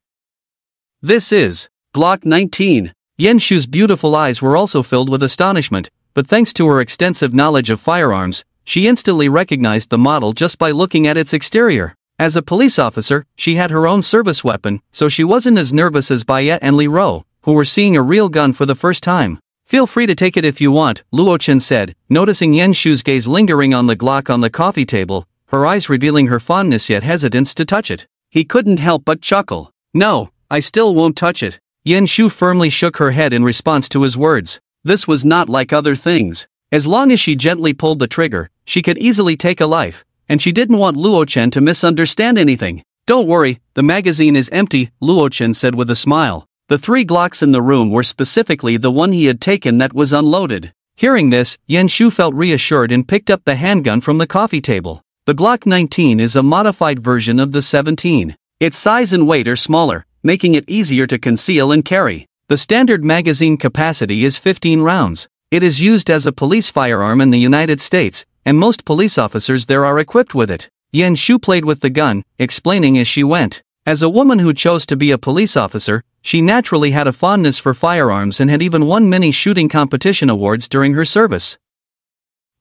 This is Glock 19. Yan Shu's beautiful eyes were also filled with astonishment, but thanks to her extensive knowledge of firearms, she instantly recognized the model just by looking at its exterior. As a police officer, she had her own service weapon, so she wasn't as nervous as Baiya and Li Ro, who were seeing a real gun for the first time. Feel free to take it if you want, Luo Chen said, noticing Yan Shu's gaze lingering on the Glock on the coffee table, her eyes revealing her fondness yet hesitance to touch it. He couldn't help but chuckle. No, I still won't touch it. Yan Shu firmly shook her head in response to his words. This was not like other things. As long as she gently pulled the trigger, she could easily take a life, and she didn't want Luo Chen to misunderstand anything. Don't worry, the magazine is empty, Luo Chen said with a smile. The 3 Glocks in the room were specifically the one he had taken that was unloaded. Hearing this, Yan Shu felt reassured and picked up the handgun from the coffee table. The Glock 19 is a modified version of the 17. Its size and weight are smaller, making it easier to conceal and carry. The standard magazine capacity is 15 rounds. It is used as a police firearm in the United States, and most police officers there are equipped with it. Yan Shu played with the gun, explaining as she went. As a woman who chose to be a police officer, she naturally had a fondness for firearms and had even won many shooting competition awards during her service.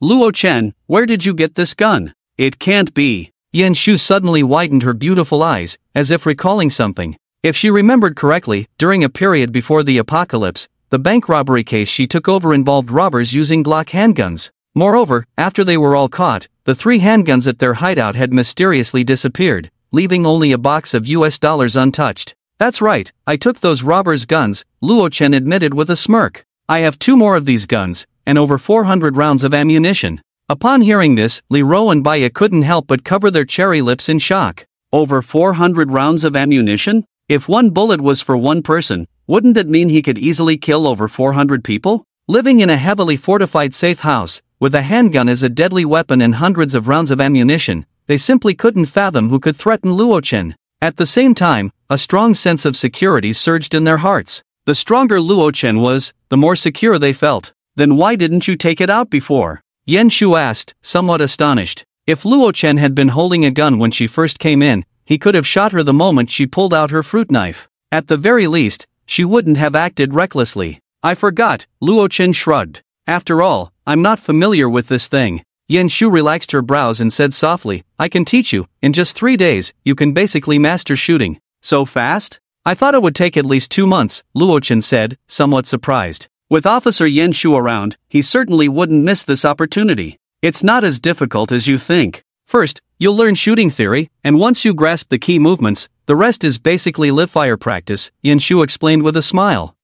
Luo Chen, where did you get this gun? It can't be. Yan Shu suddenly widened her beautiful eyes, as if recalling something. If she remembered correctly, during a period before the apocalypse, the bank robbery case she took over involved robbers using Glock handguns. Moreover, after they were all caught, the 3 handguns at their hideout had mysteriously disappeared, leaving only a box of US dollars untouched. That's right, I took those robbers' guns, Luo Chen admitted with a smirk. I have 2 more of these guns, and over 400 rounds of ammunition. Upon hearing this, Li Ro and Baya couldn't help but cover their cherry lips in shock. Over 400 rounds of ammunition? If one bullet was for one person, wouldn't that mean he could easily kill over 400 people? Living in a heavily fortified safe house, with a handgun as a deadly weapon and hundreds of rounds of ammunition, they simply couldn't fathom who could threaten Luo Chen. At the same time, a strong sense of security surged in their hearts. The stronger Luo Chen was, the more secure they felt. Then why didn't you take it out before? Yan Shu asked, somewhat astonished. If Luo Chen had been holding a gun when she first came in, he could have shot her the moment she pulled out her fruit knife. At the very least, she wouldn't have acted recklessly. I forgot, Luo Chen shrugged. After all, I'm not familiar with this thing. Yan Shu relaxed her brows and said softly, I can teach you. In just 3 days, you can basically master shooting. So fast? I thought it would take at least 2 months, Luo Chen said, somewhat surprised. With Officer Yan Shu around, he certainly wouldn't miss this opportunity. It's not as difficult as you think. First, you'll learn shooting theory, and once you grasp the key movements, the rest is basically live-fire practice, Yan Shu explained with a smile.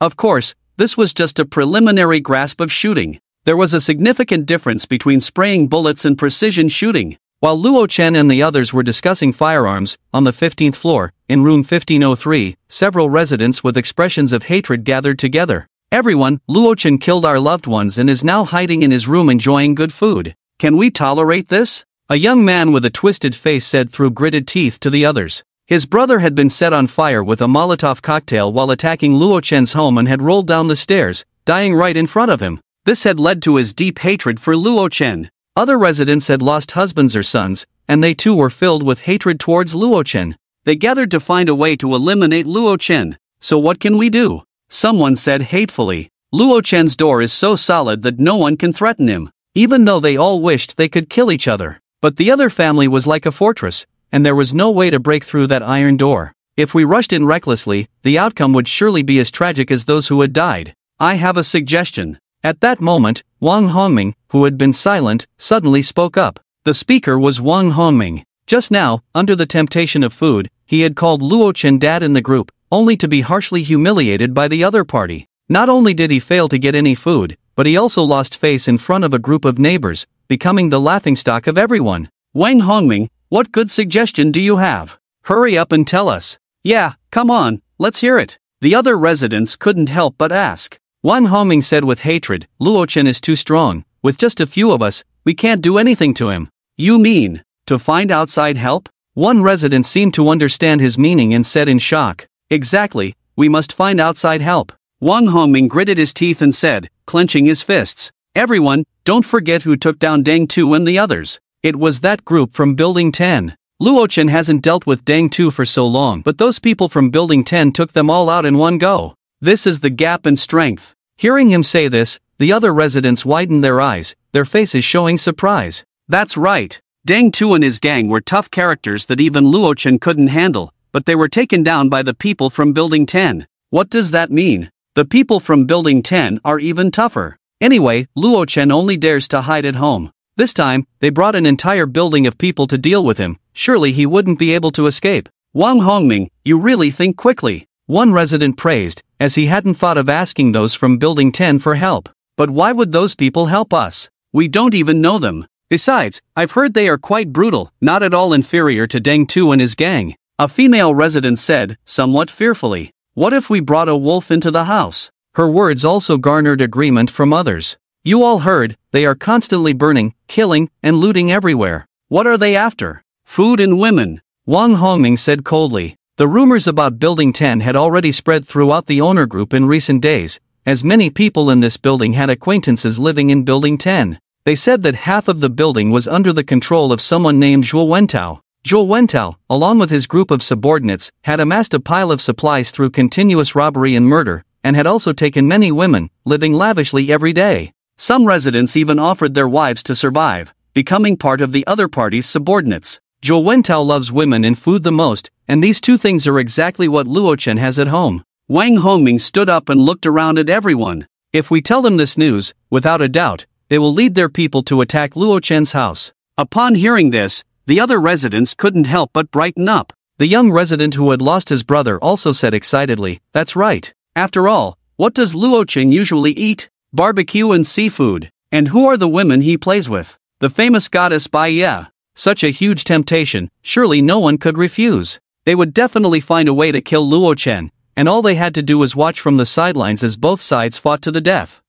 Of course, this was just a preliminary grasp of shooting. There was a significant difference between spraying bullets and precision shooting. While Luo Chen and the others were discussing firearms, on the 15th floor, in room 1503, several residents with expressions of hatred gathered together. Everyone, Luo Chen killed our loved ones and is now hiding in his room enjoying good food. Can we tolerate this? A young man with a twisted face said through gritted teeth to the others. His brother had been set on fire with a Molotov cocktail while attacking Luo Chen's home and had rolled down the stairs, dying right in front of him. This had led to his deep hatred for Luo Chen. Other residents had lost husbands or sons, and they too were filled with hatred towards Luo Chen. They gathered to find a way to eliminate Luo Chen. So what can we do? Someone said hatefully. Luo Chen's door is so solid that no one can threaten him. Even though they all wished they could kill each other. But the other family was like a fortress, and there was no way to break through that iron door. If we rushed in recklessly, the outcome would surely be as tragic as those who had died. I have a suggestion. At that moment, Wang Hongming, who had been silent, suddenly spoke up. The speaker was Wang Hongming. Just now, under the temptation of food, he had called Luo Chen dad in the group, only to be harshly humiliated by the other party. Not only did he fail to get any food, but he also lost face in front of a group of neighbors, becoming the laughingstock of everyone. Wang Hongming, what good suggestion do you have? Hurry up and tell us. Yeah, come on, let's hear it. The other residents couldn't help but ask. Wang Hongming said with hatred, Luo Chen is too strong. With just a few of us, we can't do anything to him. You mean, to find outside help? One resident seemed to understand his meaning and said in shock. Exactly, we must find outside help. Wang Hongming gritted his teeth and said, clenching his fists. Everyone, don't forget who took down Deng Tu and the others. It was that group from Building 10. Luo Chen hasn't dealt with Deng Tu for so long, but those people from Building 10 took them all out in one go. This is the gap in strength. Hearing him say this, the other residents widened their eyes, their faces showing surprise. That's right. Deng Tu and his gang were tough characters that even Luo Chen couldn't handle, but they were taken down by the people from Building 10. What does that mean? The people from Building 10 are even tougher. Anyway, Luo Chen only dares to hide at home. This time, they brought an entire building of people to deal with him. Surely he wouldn't be able to escape. Wang Hongming, you really think quickly. One resident praised, as he hadn't thought of asking those from Building 10 for help. But why would those people help us? We don't even know them. Besides, I've heard they are quite brutal, not at all inferior to Deng Tu and his gang. A female resident said, somewhat fearfully. What if we brought a wolf into the house? Her words also garnered agreement from others. You all heard, they are constantly burning, killing, and looting everywhere. What are they after? Food and women. Wang Hongming said coldly. The rumors about Building 10 had already spread throughout the owner group in recent days, as many people in this building had acquaintances living in Building 10. They said that half of the building was under the control of someone named Zhuo Wentao. Zhuo Wentao, along with his group of subordinates, had amassed a pile of supplies through continuous robbery and murder, and had also taken many women, living lavishly every day. Some residents even offered their wives to survive, becoming part of the other party's subordinates. Zhuo Wentao loves women and food the most, and these two things are exactly what Luo Chen has at home. Wang Hongming stood up and looked around at everyone. If we tell them this news, without a doubt, they will lead their people to attack Luo Chen's house. Upon hearing this, the other residents couldn't help but brighten up. The young resident who had lost his brother also said excitedly, "That's right. After all, what does Luo Chen usually eat? Barbecue and seafood. And who are the women he plays with? The famous goddess Bai Ye. Such a huge temptation, surely no one could refuse. They would definitely find a way to kill Luo Chen, and all they had to do was watch from the sidelines as both sides fought to the death.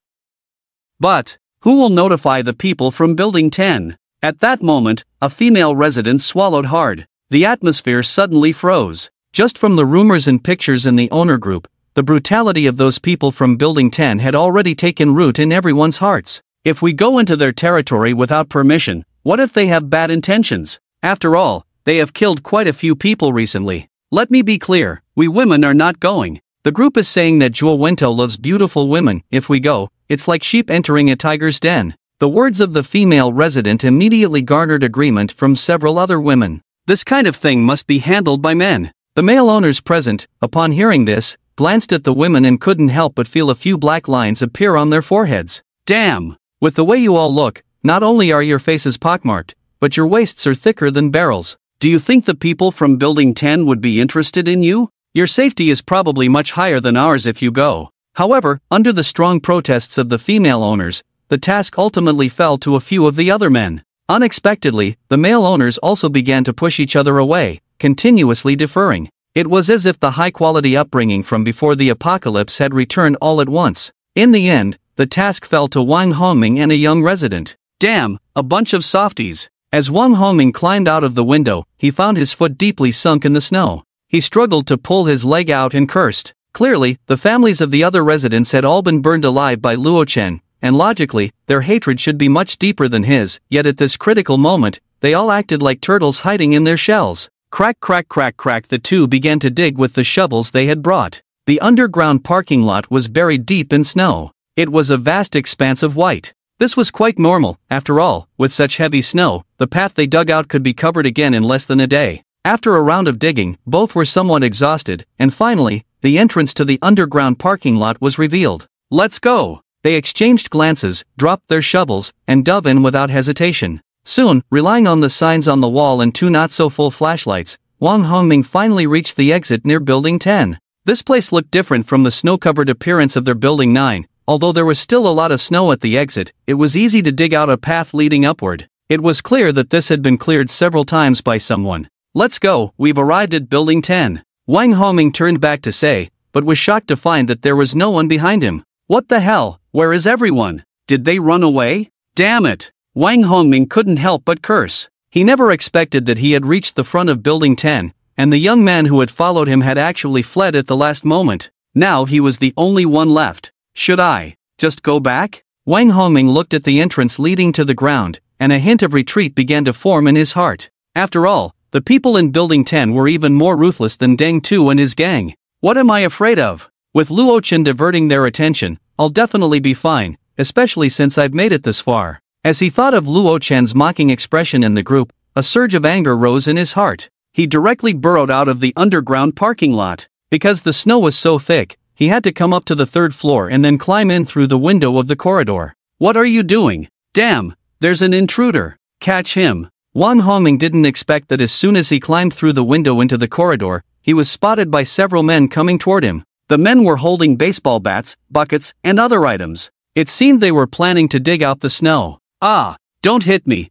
But who will notify the people from Building 10? At that moment, a female resident swallowed hard. The atmosphere suddenly froze. Just from the rumors and pictures in the owner group, the brutality of those people from Building 10 had already taken root in everyone's hearts. If we go into their territory without permission, what if they have bad intentions? After all, they have killed quite a few people recently. Let me be clear, we women are not going. The group is saying that Zhuo Wento loves beautiful women. If we go, it's like sheep entering a tiger's den. The words of the female resident immediately garnered agreement from several other women. This kind of thing must be handled by men. The male owners present, upon hearing this, glanced at the women and couldn't help but feel a few black lines appear on their foreheads. Damn! With the way you all look, not only are your faces pockmarked, but your waists are thicker than barrels. Do you think the people from Building 10 would be interested in you? Your safety is probably much higher than ours if you go. However, under the strong protests of the female owners, the task ultimately fell to a few of the other men. Unexpectedly, the male owners also began to push each other away, continuously deferring. It was as if the high-quality upbringing from before the apocalypse had returned all at once. In the end, the task fell to Wang Hongming and a young resident. Damn, a bunch of softies. As Wang Hongming climbed out of the window, he found his foot deeply sunk in the snow. He struggled to pull his leg out and cursed. Clearly, the families of the other residents had all been burned alive by Luo Chen, and logically, their hatred should be much deeper than his, yet at this critical moment, they all acted like turtles hiding in their shells. Crack crack crack crack, the two began to dig with the shovels they had brought. The underground parking lot was buried deep in snow. It was a vast expanse of white. This was quite normal, after all, with such heavy snow, the path they dug out could be covered again in less than a day. After a round of digging, both were somewhat exhausted, and finally, the entrance to the underground parking lot was revealed. Let's go! They exchanged glances, dropped their shovels, and dove in without hesitation. Soon, relying on the signs on the wall and two not-so-full flashlights, Wang Hongming finally reached the exit near Building 10. This place looked different from the snow-covered appearance of their Building 9. Although there was still a lot of snow at the exit, it was easy to dig out a path leading upward. It was clear that this had been cleared several times by someone. Let's go, we've arrived at Building 10. Wang Hongming turned back to say, but was shocked to find that there was no one behind him. What the hell? Where is everyone? Did they run away? Damn it! Wang Hongming couldn't help but curse. He never expected that he had reached the front of Building 10, and the young man who had followed him had actually fled at the last moment. Now he was the only one left. Should I just go back? Wang Hongming looked at the entrance leading to the ground, and a hint of retreat began to form in his heart. After all, the people in Building 10 were even more ruthless than Deng Tu and his gang. What am I afraid of? With Luo Chen diverting their attention, I'll definitely be fine, especially since I've made it this far. As he thought of Luo Chen's mocking expression in the group, a surge of anger rose in his heart. He directly burrowed out of the underground parking lot. Because the snow was so thick, he had to come up to the third floor and then climb in through the window of the corridor. What are you doing? Damn, there's an intruder. Catch him. Wang Hongming didn't expect that as soon as he climbed through the window into the corridor, he was spotted by several men coming toward him. The men were holding baseball bats, buckets, and other items. It seemed they were planning to dig out the snow. Ah, don't hit me,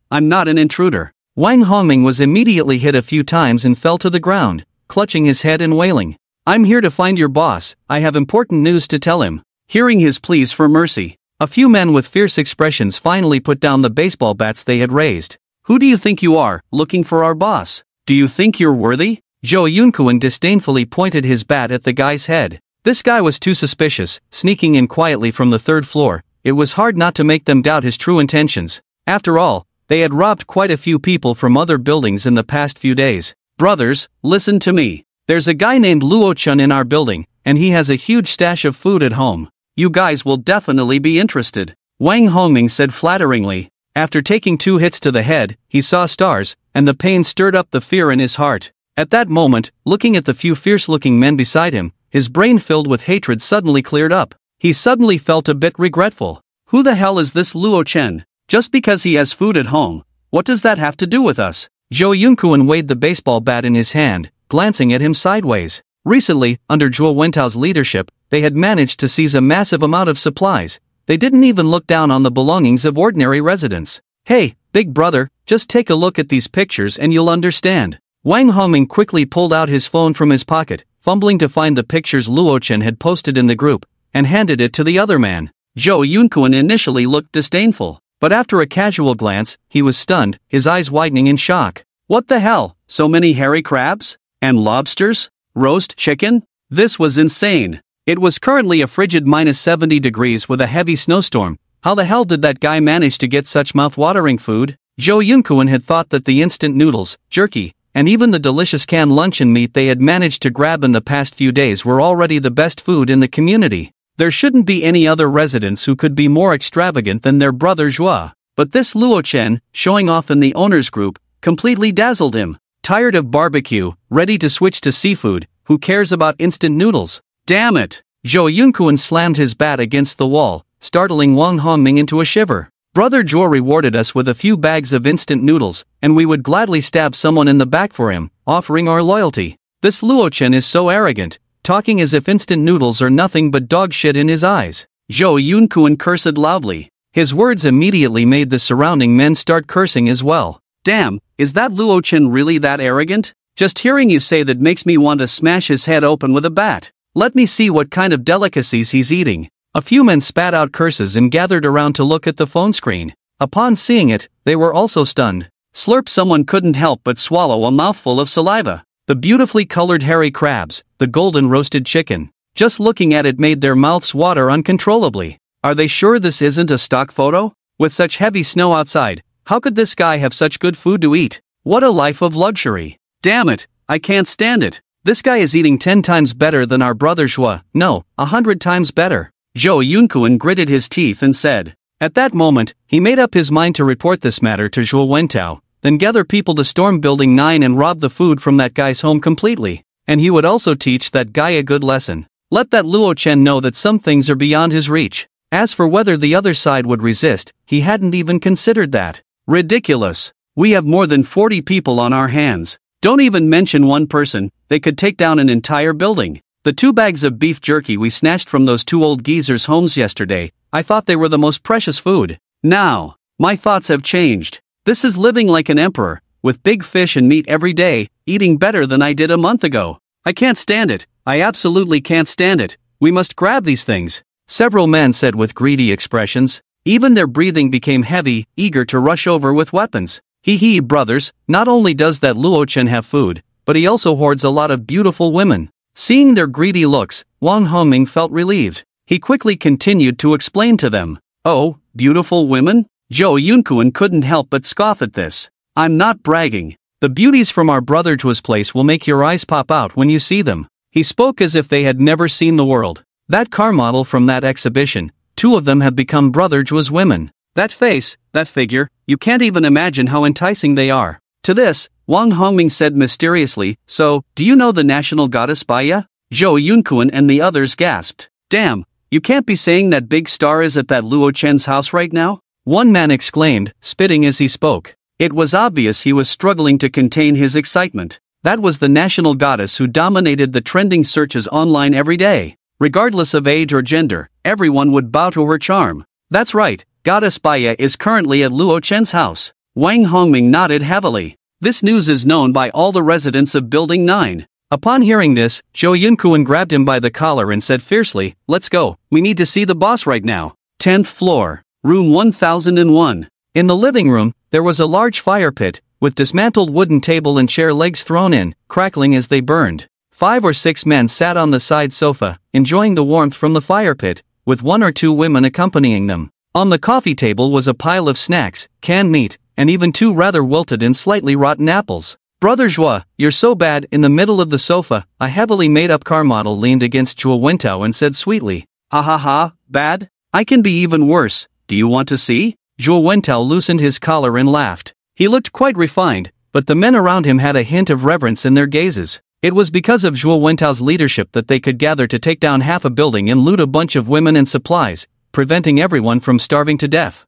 I'm not an intruder. Wang Hongming was immediately hit a few times and fell to the ground, clutching his head and wailing. I'm here to find your boss, I have important news to tell him. Hearing his pleas for mercy, a few men with fierce expressions finally put down the baseball bats they had raised. Who do you think you are, looking for our boss? Do you think you're worthy? Zhou Yunkuan disdainfully pointed his bat at the guy's head. This guy was too suspicious, sneaking in quietly from the third floor. It was hard not to make them doubt his true intentions. After all, they had robbed quite a few people from other buildings in the past few days. Brothers, listen to me. There's a guy named Luo Chen in our building, and he has a huge stash of food at home. You guys will definitely be interested. Wang Hongming said flatteringly. After taking 2 hits to the head, he saw stars, and the pain stirred up the fear in his heart. At that moment, looking at the few fierce-looking men beside him, his brain filled with hatred suddenly cleared up. He suddenly felt a bit regretful. Who the hell is this Luo Chen? Just because he has food at home, what does that have to do with us? Zhou Yunkuan weighed the baseball bat in his hand, glancing at him sideways. Recently, under Zhuo Wentao's leadership, they had managed to seize a massive amount of supplies. They didn't even look down on the belongings of ordinary residents. Hey, big brother, just take a look at these pictures and you'll understand. Wang Hongming quickly pulled out his phone from his pocket, fumbling to find the pictures Luo Chen had posted in the group, and handed it to the other man. Zhou Yunkuan initially looked disdainful, but after a casual glance, he was stunned, his eyes widening in shock. What the hell? So many hairy crabs? And lobsters? Roast chicken? This was insane. It was currently a frigid -70 degrees with a heavy snowstorm. How the hell did that guy manage to get such mouth-watering food? Zhou Yunkuan had thought that the instant noodles, jerky, and even the delicious canned luncheon meat they had managed to grab in the past few days were already the best food in the community. There shouldn't be any other residents who could be more extravagant than their brother Zhua. But this Luo Chen, showing off in the owner's group, completely dazzled him. Tired of barbecue, ready to switch to seafood, who cares about instant noodles? Damn it! Zhou Yunkuan slammed his bat against the wall, startling Wang Hongming into a shiver. Brother Zhuo rewarded us with a few bags of instant noodles, and we would gladly stab someone in the back for him, offering our loyalty. This Luo Chen is so arrogant, talking as if instant noodles are nothing but dog shit in his eyes. Zhou Yunkuan cursed loudly. His words immediately made the surrounding men start cursing as well. Damn, is that Luo Chen really that arrogant? Just hearing you say that makes me want to smash his head open with a bat. Let me see what kind of delicacies he's eating. A few men spat out curses and gathered around to look at the phone screen. Upon seeing it, they were also stunned. Slurp! Someone couldn't help but swallow a mouthful of saliva. The beautifully colored hairy crabs, the golden roasted chicken. Just looking at it made their mouths water uncontrollably. Are they sure this isn't a stock photo? With such heavy snow outside, how could this guy have such good food to eat? What a life of luxury. Damn it, I can't stand it. This guy is eating 10 times better than our brother Zhua, no, 100 times better. Zhou Yunkuan gritted his teeth and said. At that moment, he made up his mind to report this matter to Zhuo Wentao, then gather people to storm Building 9 and rob the food from that guy's home completely. And he would also teach that guy a good lesson. Let that Luo Chen know that some things are beyond his reach. As for whether the other side would resist, he hadn't even considered that. Ridiculous. We have more than 40 people on our hands. Don't even mention one person, they could take down an entire building. The 2 bags of beef jerky we snatched from those 2 old geezers' homes yesterday, I thought they were the most precious food. Now, my thoughts have changed. This is living like an emperor, with big fish and meat every day, eating better than I did a month ago. I can't stand it, I absolutely can't stand it. We must grab these things. Several men said with greedy expressions. Even their breathing became heavy, eager to rush over with weapons. Hee brothers, not only does that Luo Chen have food, but he also hoards a lot of beautiful women. Seeing their greedy looks, Wang Hongming felt relieved. He quickly continued to explain to them. Oh, beautiful women? Zhou Yunkuan couldn't help but scoff at this. I'm not bragging. The beauties from our brother Zhua's place will make your eyes pop out when you see them. He spoke as if they had never seen the world. That car model from that exhibition, 2 of them have become brother Zhua's women. That face, that figure, you can't even imagine how enticing they are. To this, Wang Hongming said mysteriously, so, do you know the national goddess Baya? Zhou Yunkuan and the others gasped. Damn, you can't be saying that big star is at that Luo Chen's house right now? One man exclaimed, spitting as he spoke. It was obvious he was struggling to contain his excitement. That was the national goddess who dominated the trending searches online every day. Regardless of age or gender, everyone would bow to her charm. That's right, Goddess Baya is currently at Luo Chen's house. Wang Hongming nodded heavily. This news is known by all the residents of Building 9. Upon hearing this, Zhou Yunkuan grabbed him by the collar and said fiercely, let's go, we need to see the boss right now. 10th floor. Room 1001. In the living room, there was a large fire pit, with dismantled wooden table and chair legs thrown in, crackling as they burned. 5 or 6 men sat on the side sofa, enjoying the warmth from the fire pit, with 1 or 2 women accompanying them. On the coffee table was a pile of snacks, canned meat, and even 2 rather wilted and slightly rotten apples. Brother Zhua, you're so bad. In the middle of the sofa, a heavily made-up car model leaned against Zhuo Wentao and said sweetly, ha ha ha, bad? I can be even worse. Do you want to see? Zhuo Wentao loosened his collar and laughed. He looked quite refined, but the men around him had a hint of reverence in their gazes. It was because of Zhuo Wentao's leadership that they could gather to take down half a building and loot a bunch of women and supplies, preventing everyone from starving to death.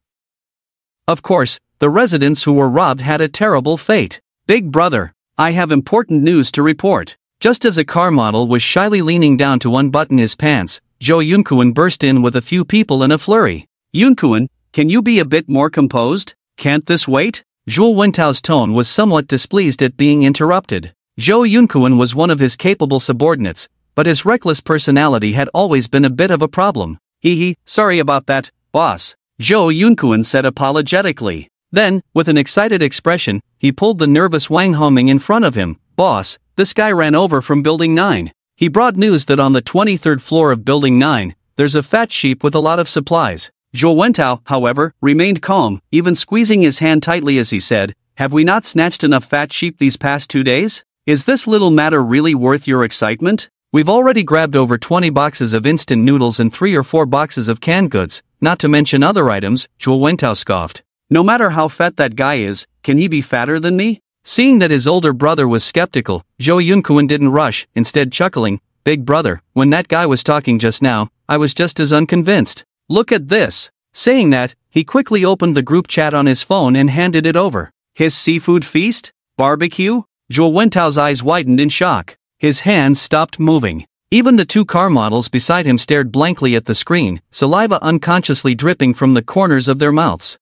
Of course, the residents who were robbed had a terrible fate. Big brother, I have important news to report. Just as a car model was shyly leaning down to unbutton his pants, Zhou Yunkuan burst in with a few people in a flurry. Yunkuan, can you be a bit more composed? Can't this wait? Zhuo Wentao's tone was somewhat displeased at being interrupted. Zhou Yunkuan was one of his capable subordinates, but his reckless personality had always been a bit of a problem. Sorry about that, boss, Zhou Yunkuan said apologetically. Then, with an excited expression, he pulled the nervous Wang Homing in front of him. Boss, this guy ran over from Building 9. He brought news that on the 23rd floor of Building 9, there's a fat sheep with a lot of supplies. Zhuo Wentao, however, remained calm, even squeezing his hand tightly as he said, have we not snatched enough fat sheep these past 2 days? Is this little matter really worth your excitement? We've already grabbed over 20 boxes of instant noodles and 3 or 4 boxes of canned goods, not to mention other items, Zhuo Wentao scoffed. No matter how fat that guy is, can he be fatter than me? Seeing that his older brother was skeptical, Zhou Yunkuan didn't rush, instead chuckling, Big brother, when that guy was talking just now, I was just as unconvinced. Look at this. Saying that, he quickly opened the group chat on his phone and handed it over. His seafood feast? Barbecue? Zhuo Wentao's eyes widened in shock. His hands stopped moving. Even the 2 car models beside him stared blankly at the screen, saliva unconsciously dripping from the corners of their mouths.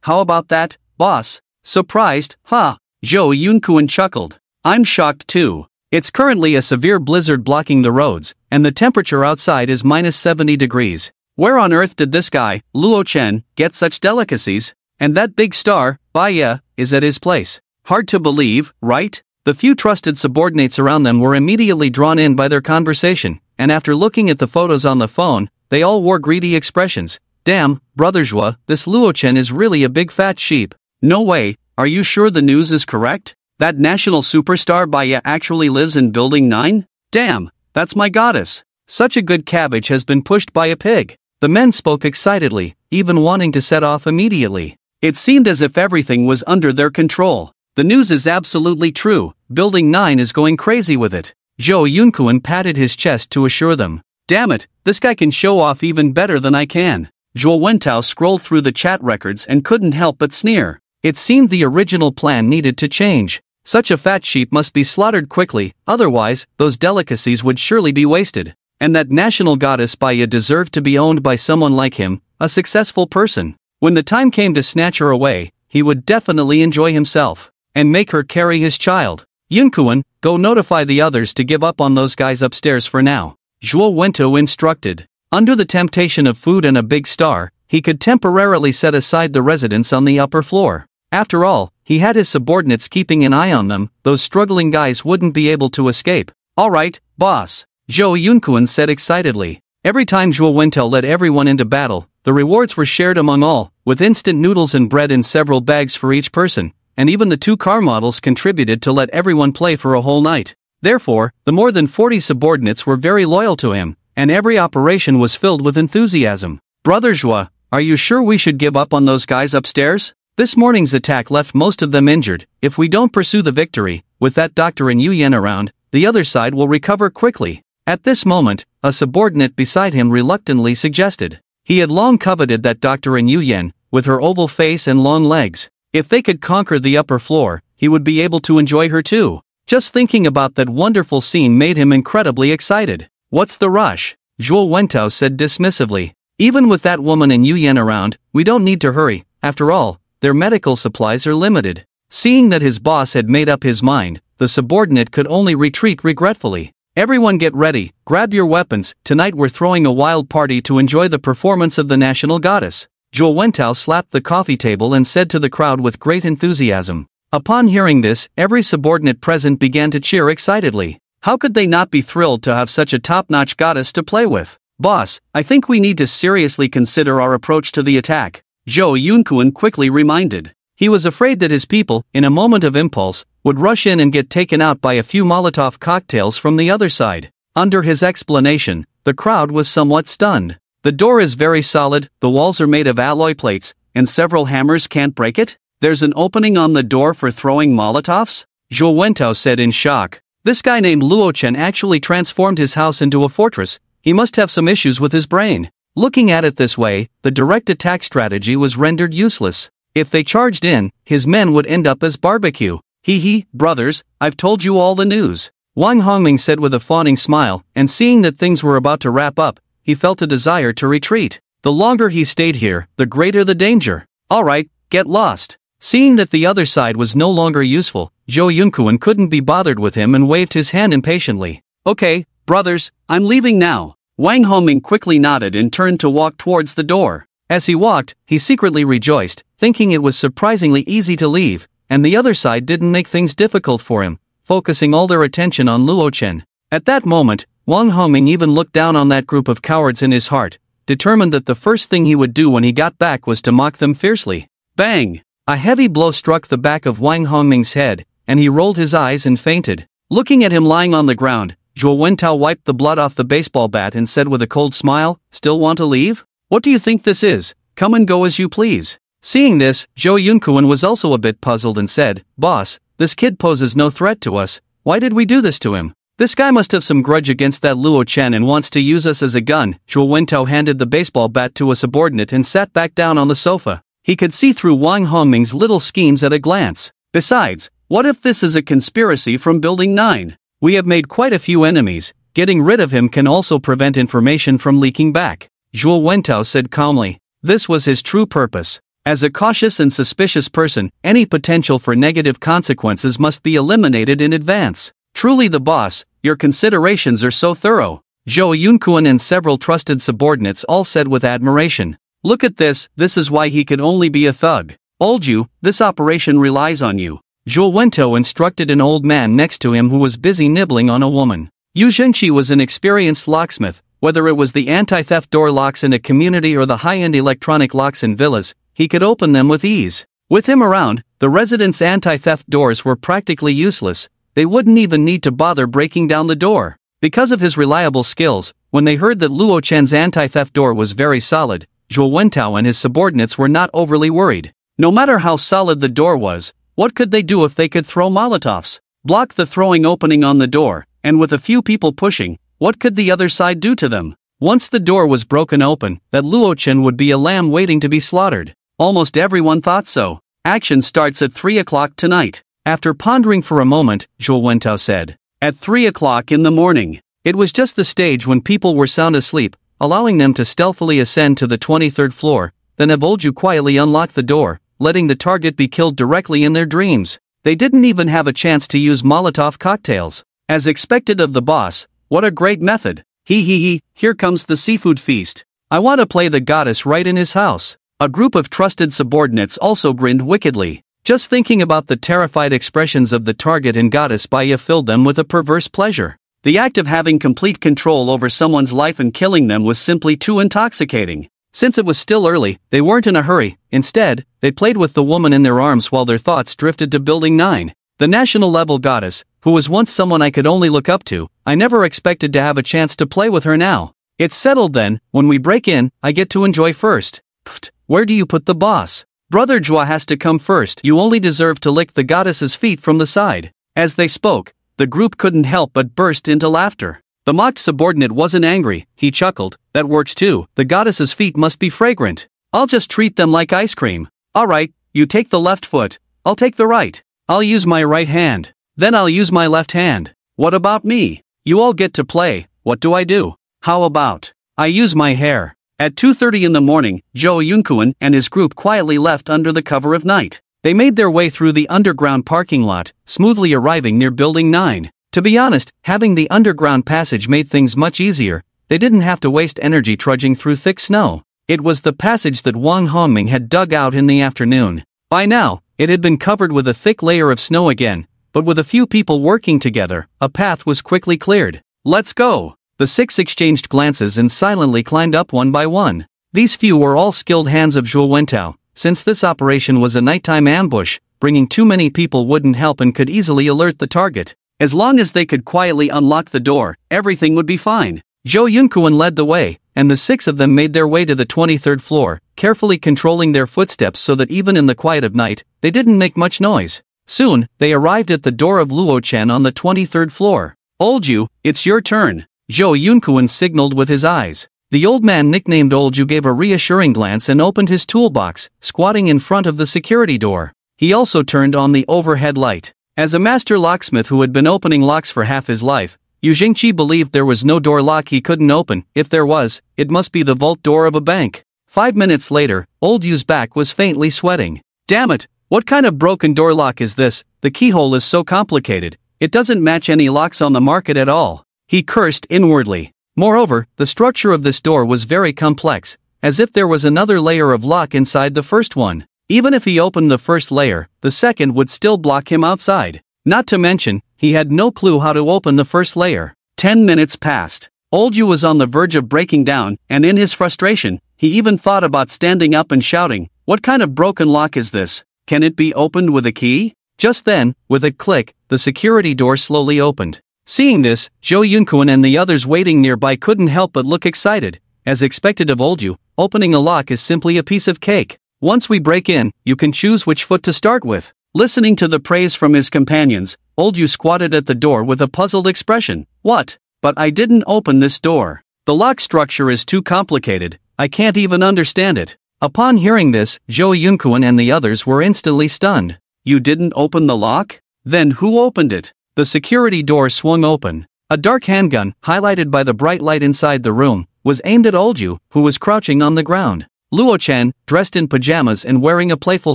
How about that, boss? Surprised, huh? Zhou Yunkuan chuckled. I'm shocked too. It's currently a severe blizzard blocking the roads, and the temperature outside is minus 70 degrees. Where on earth did this guy, Luo Chen, get such delicacies? And that big star, Baya, is at his place. Hard to believe, right? The few trusted subordinates around them were immediately drawn in by their conversation, and after looking at the photos on the phone, they all wore greedy expressions. Damn, brother Zhua, this Luo Chen is really a big fat sheep. No way, are you sure the news is correct? That national superstar Baya actually lives in Building 9? Damn, that's my goddess. Such a good cabbage has been pushed by a pig. The men spoke excitedly, even wanting to set off immediately. It seemed as if everything was under their control. The news is absolutely true, Building 9 is going crazy with it. Zhou Yunkuan patted his chest to assure them. Damn it, this guy can show off even better than I can. Zhuo Wentao scrolled through the chat records and couldn't help but sneer. It seemed the original plan needed to change. Such a fat sheep must be slaughtered quickly, otherwise, those delicacies would surely be wasted. And that national goddess Baya deserved to be owned by someone like him, a successful person. When the time came to snatch her away, he would definitely enjoy himself. And make her carry his child. Yunkuan, go notify the others to give up on those guys upstairs for now. Zhuo Wentao instructed. Under the temptation of food and a big star, he could temporarily set aside the residents on the upper floor. After all, he had his subordinates keeping an eye on them, those struggling guys wouldn't be able to escape. Alright, boss, Zhou Yunkuan said excitedly. Every time Zhuo Wentao led everyone into battle, the rewards were shared among all, with instant noodles and bread in several bags for each person, and even the 2 car models contributed to let everyone play for a whole night. Therefore, the more than 40 subordinates were very loyal to him, and every operation was filled with enthusiasm. Brother Zhua, are you sure we should give up on those guys upstairs? This morning's attack left most of them injured. If we don't pursue the victory, with that doctor and Yu Yan around, the other side will recover quickly. At this moment, a subordinate beside him reluctantly suggested. He had long coveted that doctor and Yu Yan, with her oval face and long legs. If they could conquer the upper floor, he would be able to enjoy her too. Just thinking about that wonderful scene made him incredibly excited. What's the rush? Zhuo Wentao said dismissively. Even with that woman and Yu Yan around, we don't need to hurry. After all, their medical supplies are limited. Seeing that his boss had made up his mind, the subordinate could only retreat regretfully. Everyone get ready, grab your weapons, tonight we're throwing a wild party to enjoy the performance of the national goddess. Zhuo Wentao slapped the coffee table and said to the crowd with great enthusiasm. Upon hearing this, every subordinate present began to cheer excitedly. How could they not be thrilled to have such a top-notch goddess to play with? Boss, I think we need to seriously consider our approach to the attack, Zhou Yunkuan quickly reminded. He was afraid that his people, in a moment of impulse, would rush in and get taken out by a few Molotov cocktails from the other side. Under his explanation, the crowd was somewhat stunned. The door is very solid, the walls are made of alloy plates, and several hammers can't break it? There's an opening on the door for throwing Molotovs? Zhuo Wentao said in shock. This guy named Luo Chen actually transformed his house into a fortress. He must have some issues with his brain. Looking at it this way, the direct attack strategy was rendered useless. If they charged in, his men would end up as barbecue. Hee, brothers, I've told you all the news. Wang Hongming said with a fawning smile, and seeing that things were about to wrap up, he felt a desire to retreat. The longer he stayed here, the greater the danger. Alright, get lost. Seeing that the other side was no longer useful, Zhou Yunkuan couldn't be bothered with him and waved his hand impatiently. Okay, brothers, I'm leaving now. Wang Hongming quickly nodded and turned to walk towards the door. As he walked, he secretly rejoiced, thinking it was surprisingly easy to leave, and the other side didn't make things difficult for him, focusing all their attention on Luo Chen. At that moment, Wang Hongming even looked down on that group of cowards in his heart, determined that the first thing he would do when he got back was to mock them fiercely. Bang! A heavy blow struck the back of Wang Hongming's head, and he rolled his eyes and fainted. Looking at him lying on the ground, Zhuo Wentao wiped the blood off the baseball bat and said with a cold smile, "Still want to leave? What do you think this is? Come and go as you please." Seeing this, Zhou Yunkuan was also a bit puzzled and said, "Boss, this kid poses no threat to us. Why did we do this to him? This guy must have some grudge against that Luo Chen and wants to use us as a gun." Zhuo Wentao handed the baseball bat to a subordinate and sat back down on the sofa. He could see through Wang Hongming's little schemes at a glance. Besides, what if this is a conspiracy from Building 9? We have made quite a few enemies. Getting rid of him can also prevent information from leaking back. Zhuo Wentao said calmly. This was his true purpose. As a cautious and suspicious person, any potential for negative consequences must be eliminated in advance. Truly the boss, your considerations are so thorough. Zhou Yunkuan and several trusted subordinates all said with admiration. Look at this is why he could only be a thug. Old you, this operation relies on you. Zhuo Wentao instructed an old man next to him who was busy nibbling on a woman. Yu Zhenqi was an experienced locksmith, whether it was the anti-theft door locks in a community or the high-end electronic locks in villas, he could open them with ease. With him around, the residents' anti-theft doors were practically useless. They wouldn't even need to bother breaking down the door. Because of his reliable skills, when they heard that Luo Chen's anti-theft door was very solid, Zhuo Wentao and his subordinates were not overly worried. No matter how solid the door was, what could they do if they could throw Molotovs? Block the throwing opening on the door, and with a few people pushing, what could the other side do to them? Once the door was broken open, that Luo Chen would be a lamb waiting to be slaughtered. Almost everyone thought so. Action starts at 3 o'clock tonight. After pondering for a moment, Zhuo Wentao said. At 3 o'clock in the morning. It was just the stage when people were sound asleep, allowing them to stealthily ascend to the 23rd floor, then Evolju quietly unlocked the door, letting the target be killed directly in their dreams. They didn't even have a chance to use Molotov cocktails. As expected of the boss, what a great method. Here comes the seafood feast. I want to play the goddess right in his house. A group of trusted subordinates also grinned wickedly. Just thinking about the terrified expressions of the target and goddess Baya filled them with a perverse pleasure. The act of having complete control over someone's life and killing them was simply too intoxicating. Since it was still early, they weren't in a hurry. Instead, they played with the woman in their arms while their thoughts drifted to Building 9. The national-level goddess, who was once someone I could only look up to, I never expected to have a chance to play with her now. It's settled then, when we break in, I get to enjoy first. Pfft, where do you put the boss? Brother Jua has to come first. You only deserve to lick the goddess's feet from the side. As they spoke, the group couldn't help but burst into laughter. The mocked subordinate wasn't angry, he chuckled. That works too, the goddess's feet must be fragrant. I'll just treat them like ice cream. Alright, you take the left foot, I'll take the right. I'll use my right hand. Then I'll use my left hand. What about me? You all get to play, what do I do? How about I use my hair? At 2:30 in the morning, Zhou Yunkuan and his group quietly left under the cover of night. They made their way through the underground parking lot, smoothly arriving near Building 9. To be honest, having the underground passage made things much easier. They didn't have to waste energy trudging through thick snow. It was the passage that Wang Hongming had dug out in the afternoon. By now, it had been covered with a thick layer of snow again, but with a few people working together, a path was quickly cleared. Let's go! The six exchanged glances and silently climbed up one by one. These few were all skilled hands of Zhuo Wentao. Since this operation was a nighttime ambush, bringing too many people wouldn't help and could easily alert the target. As long as they could quietly unlock the door, everything would be fine. Zhou Yunkuan led the way, and the six of them made their way to the 23rd floor, carefully controlling their footsteps so that even in the quiet of night, they didn't make much noise. Soon, they arrived at the door of Luo-chen on the 23rd floor. "Oldju, it's your turn," Zhou Yunkuan signaled with his eyes. The old man nicknamed Oldju gave a reassuring glance and opened his toolbox, squatting in front of the security door. He also turned on the overhead light. As a master locksmith who had been opening locks for half his life, Yu Jingqi believed there was no door lock he couldn't open. If there was, it must be the vault door of a bank. 5 minutes later, Old Yu's back was faintly sweating. "Damn it, what kind of broken door lock is this? The keyhole is so complicated, it doesn't match any locks on the market at all," he cursed inwardly. Moreover, the structure of this door was very complex, as if there was another layer of lock inside the first one. Even if he opened the first layer, the second would still block him outside. Not to mention, he had no clue how to open the first layer. 10 minutes passed. Old Yu was on the verge of breaking down, and in his frustration, he even thought about standing up and shouting, "What kind of broken lock is this? Can it be opened with a key?" Just then, with a click, the security door slowly opened. Seeing this, Zhou Yunkuan and the others waiting nearby couldn't help but look excited. As expected of Old Yu, opening a lock is simply a piece of cake. "Once we break in, you can choose which foot to start with." Listening to the praise from his companions, Old Yu squatted at the door with a puzzled expression. "What? But I didn't open this door. The lock structure is too complicated, I can't even understand it." Upon hearing this, Zhou Yunkuan and the others were instantly stunned. "You didn't open the lock? Then who opened it?" The security door swung open. A dark handgun, highlighted by the bright light inside the room, was aimed at Old Yu, who was crouching on the ground. Luo-chen, dressed in pajamas and wearing a playful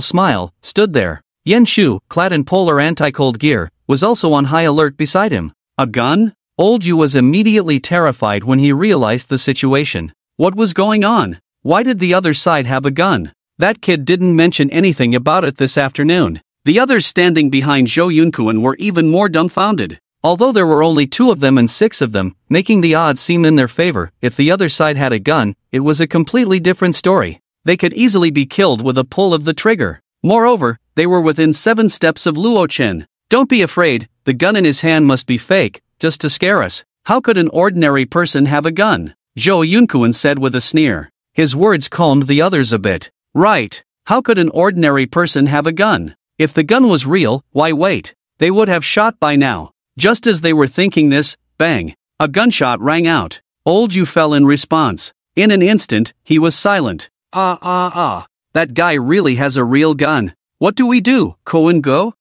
smile, stood there. Yen Shu, clad in polar anti-cold gear, was also on high alert beside him. A gun? Old Yu was immediately terrified when he realized the situation. What was going on? Why did the other side have a gun? That kid didn't mention anything about it this afternoon. The others standing behind Zhou Yunkuan were even more dumbfounded. Although there were only 2 of them and 6 of them, making the odds seem in their favor, if the other side had a gun, it was a completely different story. They could easily be killed with a pull of the trigger. Moreover, they were within 7 steps of Luo-chen. "Don't be afraid, the gun in his hand must be fake, just to scare us. How could an ordinary person have a gun?" Zhou Yunkuan said with a sneer. His words calmed the others a bit. Right, how could an ordinary person have a gun? If the gun was real, why wait? They would have shot by now. Just as they were thinking this, bang! A gunshot rang out. Old Yu fell in response. In an instant, he was silent. That guy really has a real gun. What do we do, Koen-go?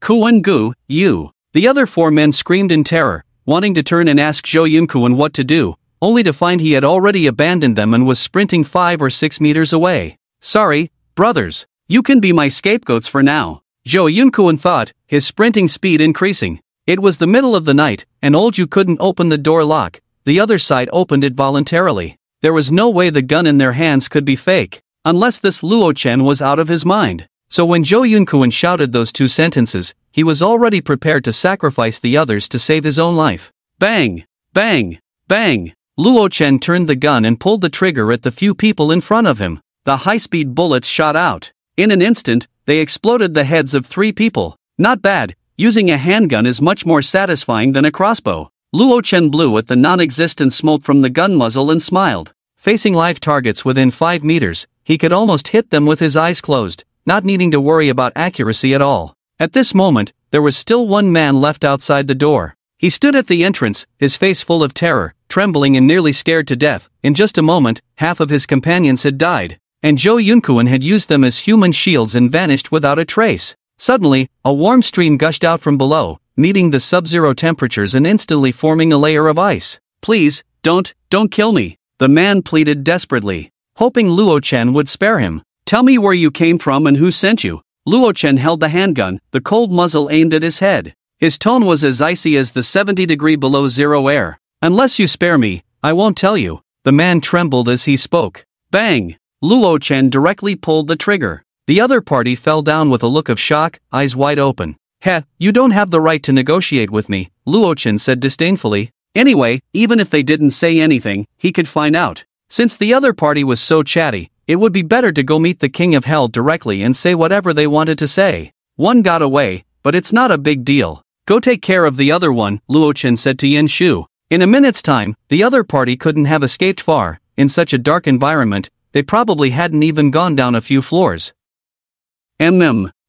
Koen-go, you. The other 4 men screamed in terror, wanting to turn and ask Zhou Yunkuan what to do, only to find he had already abandoned them and was sprinting 5 or 6 meters away. "Sorry, brothers. You can be my scapegoats for now," Zhou Yunkuan thought, his sprinting speed increasing. It was the middle of the night, and Old Yu couldn't open the door lock. The other side opened it voluntarily. There was no way the gun in their hands could be fake, unless this Luo-chen was out of his mind. So when Zhou Yunkuan shouted those 2 sentences, he was already prepared to sacrifice the others to save his own life. Bang! Bang! Bang! Luo-chen turned the gun and pulled the trigger at the few people in front of him. The high-speed bullets shot out. In an instant, they exploded the heads of 3 people. Not bad. Using a handgun is much more satisfying than a crossbow. Luo-chen blew at the non-existent smoke from the gun muzzle and smiled. Facing live targets within 5 meters, he could almost hit them with his eyes closed, not needing to worry about accuracy at all. At this moment, there was still 1 man left outside the door. He stood at the entrance, his face full of terror, trembling and nearly scared to death. In just a moment, half of his companions had died, and Zhou Yunkuan had used them as human shields and vanished without a trace. Suddenly, a warm stream gushed out from below, meeting the sub-zero temperatures and instantly forming a layer of ice. "Please, don't kill me," the man pleaded desperately, hoping Luo-chen would spare him. "Tell me where you came from and who sent you." Luo-chen held the handgun, the cold muzzle aimed at his head. His tone was as icy as the 70-degree below zero air. "Unless you spare me, I won't tell you." The man trembled as he spoke. Bang! Luo-chen directly pulled the trigger. The other party fell down with a look of shock, eyes wide open. "Heh, you don't have the right to negotiate with me," Luo-chen said disdainfully. Anyway, even if they didn't say anything, he could find out. Since the other party was so chatty, it would be better to go meet the King of Hell directly and say whatever they wanted to say. One got away, but it's not a big deal. "Go take care of the other one," Luo-chen said to Yen Shu. In a minute's time, the other party couldn't have escaped far. In such a dark environment, they probably hadn't even gone down a few floors.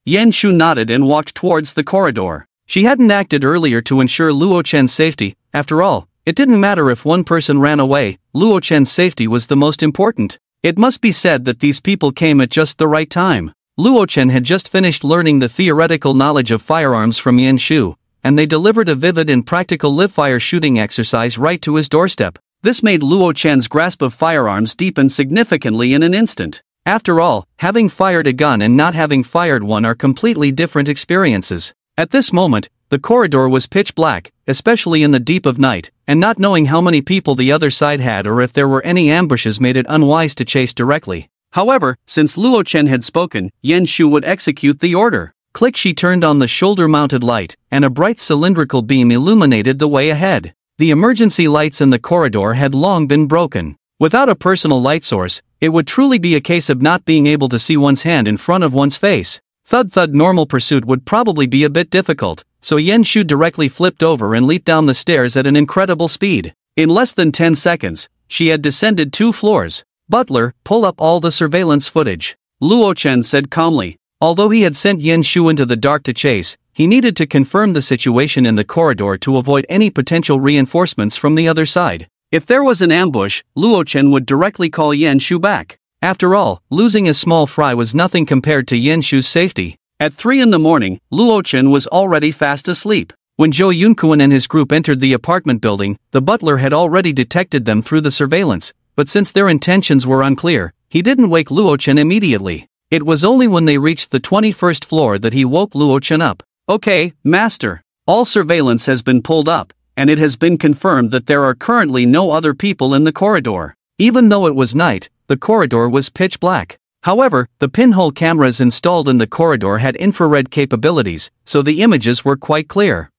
Yan Shu nodded and walked towards the corridor. She hadn't acted earlier to ensure Luo Chen's safety. After all, it didn't matter if one person ran away, Luo Chen's safety was the most important. It must be said that these people came at just the right time. Luo Chen had just finished learning the theoretical knowledge of firearms from Yan Shu, and they delivered a vivid and practical live-fire shooting exercise right to his doorstep. This made Luo Chen's grasp of firearms deepen significantly in an instant. After all, having fired a gun and not having fired one are completely different experiences. At this moment, the corridor was pitch black, especially in the deep of night, and not knowing how many people the other side had or if there were any ambushes made it unwise to chase directly. However, since Luo Chen had spoken, Yan Shu would execute the order. Click, she turned on the shoulder-mounted light, and a bright cylindrical beam illuminated the way ahead. The emergency lights in the corridor had long been broken. Without a personal light source, it would truly be a case of not being able to see one's hand in front of one's face. Thud-thud, normal pursuit would probably be a bit difficult, so Yan Shu directly flipped over and leaped down the stairs at an incredible speed. In less than 10 seconds, she had descended 2 floors. Butler, pull up all the surveillance footage, Luo Chen said calmly. Although he had sent Yan Shu into the dark to chase, he needed to confirm the situation in the corridor to avoid any potential reinforcements from the other side. If there was an ambush, Luo Chen would directly call Yan Shu back. After all, losing a small fry was nothing compared to Yan Shu's safety. At 3 in the morning, Luo Chen was already fast asleep. When Zhou Yunkuan and his group entered the apartment building, the butler had already detected them through the surveillance, but since their intentions were unclear, he didn't wake Luo Chen immediately. It was only when they reached the 21st floor that he woke Luo Chen up. Okay, master. All surveillance has been pulled up, and it has been confirmed that there are currently no other people in the corridor. Even though it was night, the corridor was pitch black. However, the pinhole cameras installed in the corridor had infrared capabilities, so the images were quite clear.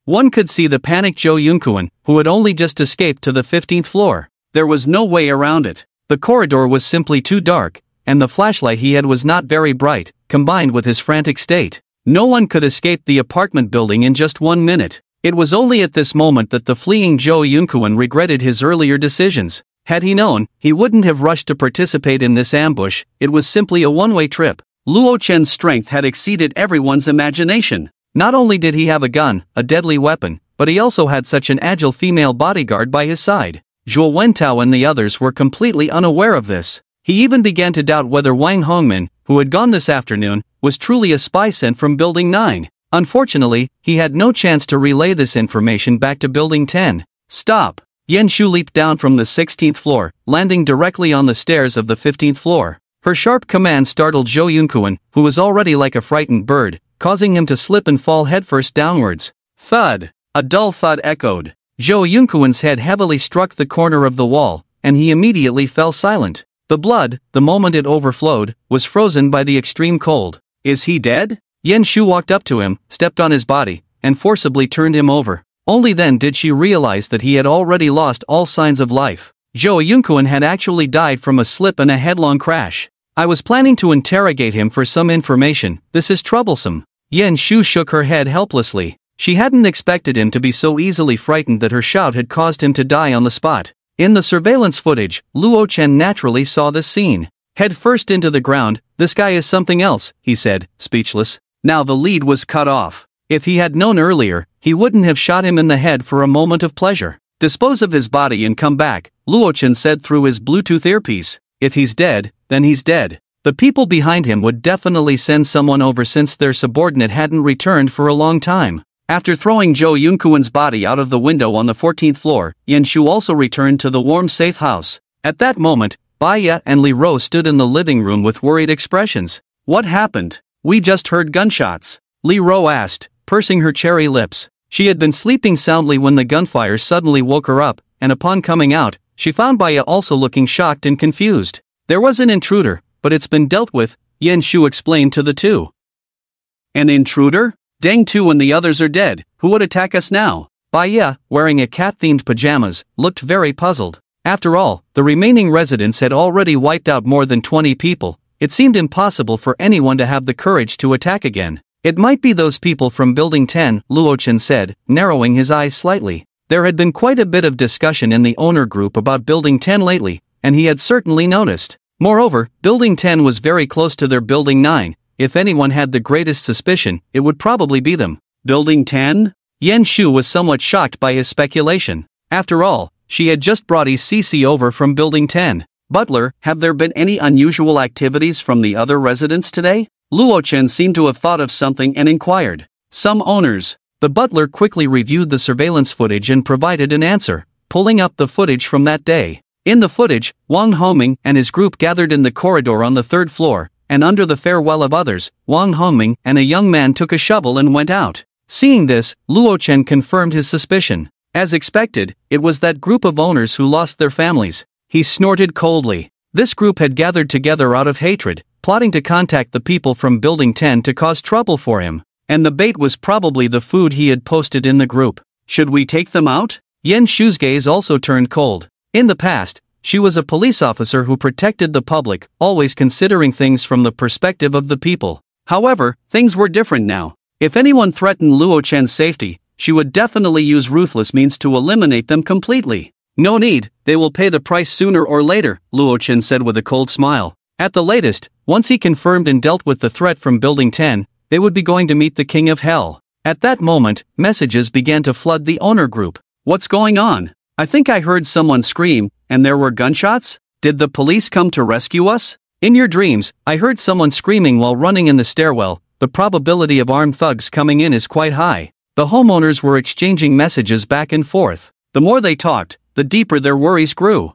One could see the panicked Zhou Yunkuan, who had only just escaped to the 15th floor. There was no way around it. The corridor was simply too dark, and the flashlight he had was not very bright, combined with his frantic state. No one could escape the apartment building in just 1 minute. It was only at this moment that the fleeing Zhou Yunkuan regretted his earlier decisions. Had he known, he wouldn't have rushed to participate in this ambush. It was simply a one-way trip. Luo Chen's strength had exceeded everyone's imagination. Not only did he have a gun, a deadly weapon, but he also had such an agile female bodyguard by his side. Zhuo Wentao and the others were completely unaware of this. He even began to doubt whether Wang Hongmin, who had gone this afternoon, was truly a spy sent from Building 9. Unfortunately, he had no chance to relay this information back to Building 10. Stop! Yan Shu leaped down from the 16th floor, landing directly on the stairs of the 15th floor. Her sharp command startled Zhou Yunkuan, who was already like a frightened bird, causing him to slip and fall headfirst downwards. Thud! A dull thud echoed. Zhou Yunkuan's head heavily struck the corner of the wall, and he immediately fell silent. The blood, the moment it overflowed, was frozen by the extreme cold. Is he dead? Yan Shu walked up to him, stepped on his body, and forcibly turned him over. Only then did she realize that he had already lost all signs of life. Zhou Yunkuan had actually died from a slip and a headlong crash. I was planning to interrogate him for some information. This is troublesome. Yan Shu shook her head helplessly. She hadn't expected him to be so easily frightened that her shout had caused him to die on the spot. In the surveillance footage, Luo Chen naturally saw this scene. Head first into the ground. This guy is something else, he said, speechless. Now the lead was cut off. If he had known earlier, he wouldn't have shot him in the head for a moment of pleasure. Dispose of his body and come back, Luo Chen said through his Bluetooth earpiece. If he's dead, then he's dead. The people behind him would definitely send someone over since their subordinate hadn't returned for a long time. After throwing Zhou Yunkuan's body out of the window on the 14th floor, Yan Shu also returned to the warm safe house. At that moment, Baya and Li Rou stood in the living room with worried expressions. What happened? We just heard gunshots. Li Rou asked, pursing her cherry lips. She had been sleeping soundly when the gunfire suddenly woke her up, and upon coming out, she found Baya also looking shocked and confused. There was an intruder, but it's been dealt with, Yan Shu explained to the two. An intruder? Deng Tu and the others are dead. Who would attack us now? Baya, wearing a cat-themed pajamas, looked very puzzled. After all, the remaining residents had already wiped out more than 20 people. It seemed impossible for anyone to have the courage to attack again. It might be those people from Building 10, Luo Chen said, narrowing his eyes slightly. There had been quite a bit of discussion in the owner group about Building 10 lately, and he had certainly noticed. Moreover, Building 10 was very close to their Building 9, if anyone had the greatest suspicion, it would probably be them. Building 10? Yen Shu was somewhat shocked by his speculation. After all, she had just brought ECC over from Building 10. Butler, have there been any unusual activities from the other residents today? Luo Chen seemed to have thought of something and inquired. Some owners. The butler quickly reviewed the surveillance footage and provided an answer, pulling up the footage from that day. In the footage, Wang Hongming and his group gathered in the corridor on the third floor, and under the farewell of others, Wang Hongming and a young man took a shovel and went out. Seeing this, Luo Chen confirmed his suspicion. As expected, it was that group of owners who lost their families. He snorted coldly. This group had gathered together out of hatred, plotting to contact the people from Building 10 to cause trouble for him. And the bait was probably the food he had posted in the group. Should we take them out? Yen Shu's gaze also turned cold. In the past, she was a police officer who protected the public, always considering things from the perspective of the people. However, things were different now. If anyone threatened Luo Chen's safety, she would definitely use ruthless means to eliminate them completely. No need, they will pay the price sooner or later, Luo Chen said with a cold smile. At the latest, once he confirmed and dealt with the threat from Building 10, they would be going to meet the King of Hell. At that moment, messages began to flood the owner group. What's going on? I think I heard someone scream, and there were gunshots? Did the police come to rescue us? In your dreams, I heard someone screaming while running in the stairwell. The probability of armed thugs coming in is quite high. The homeowners were exchanging messages back and forth. The more they talked, the deeper their worries grew.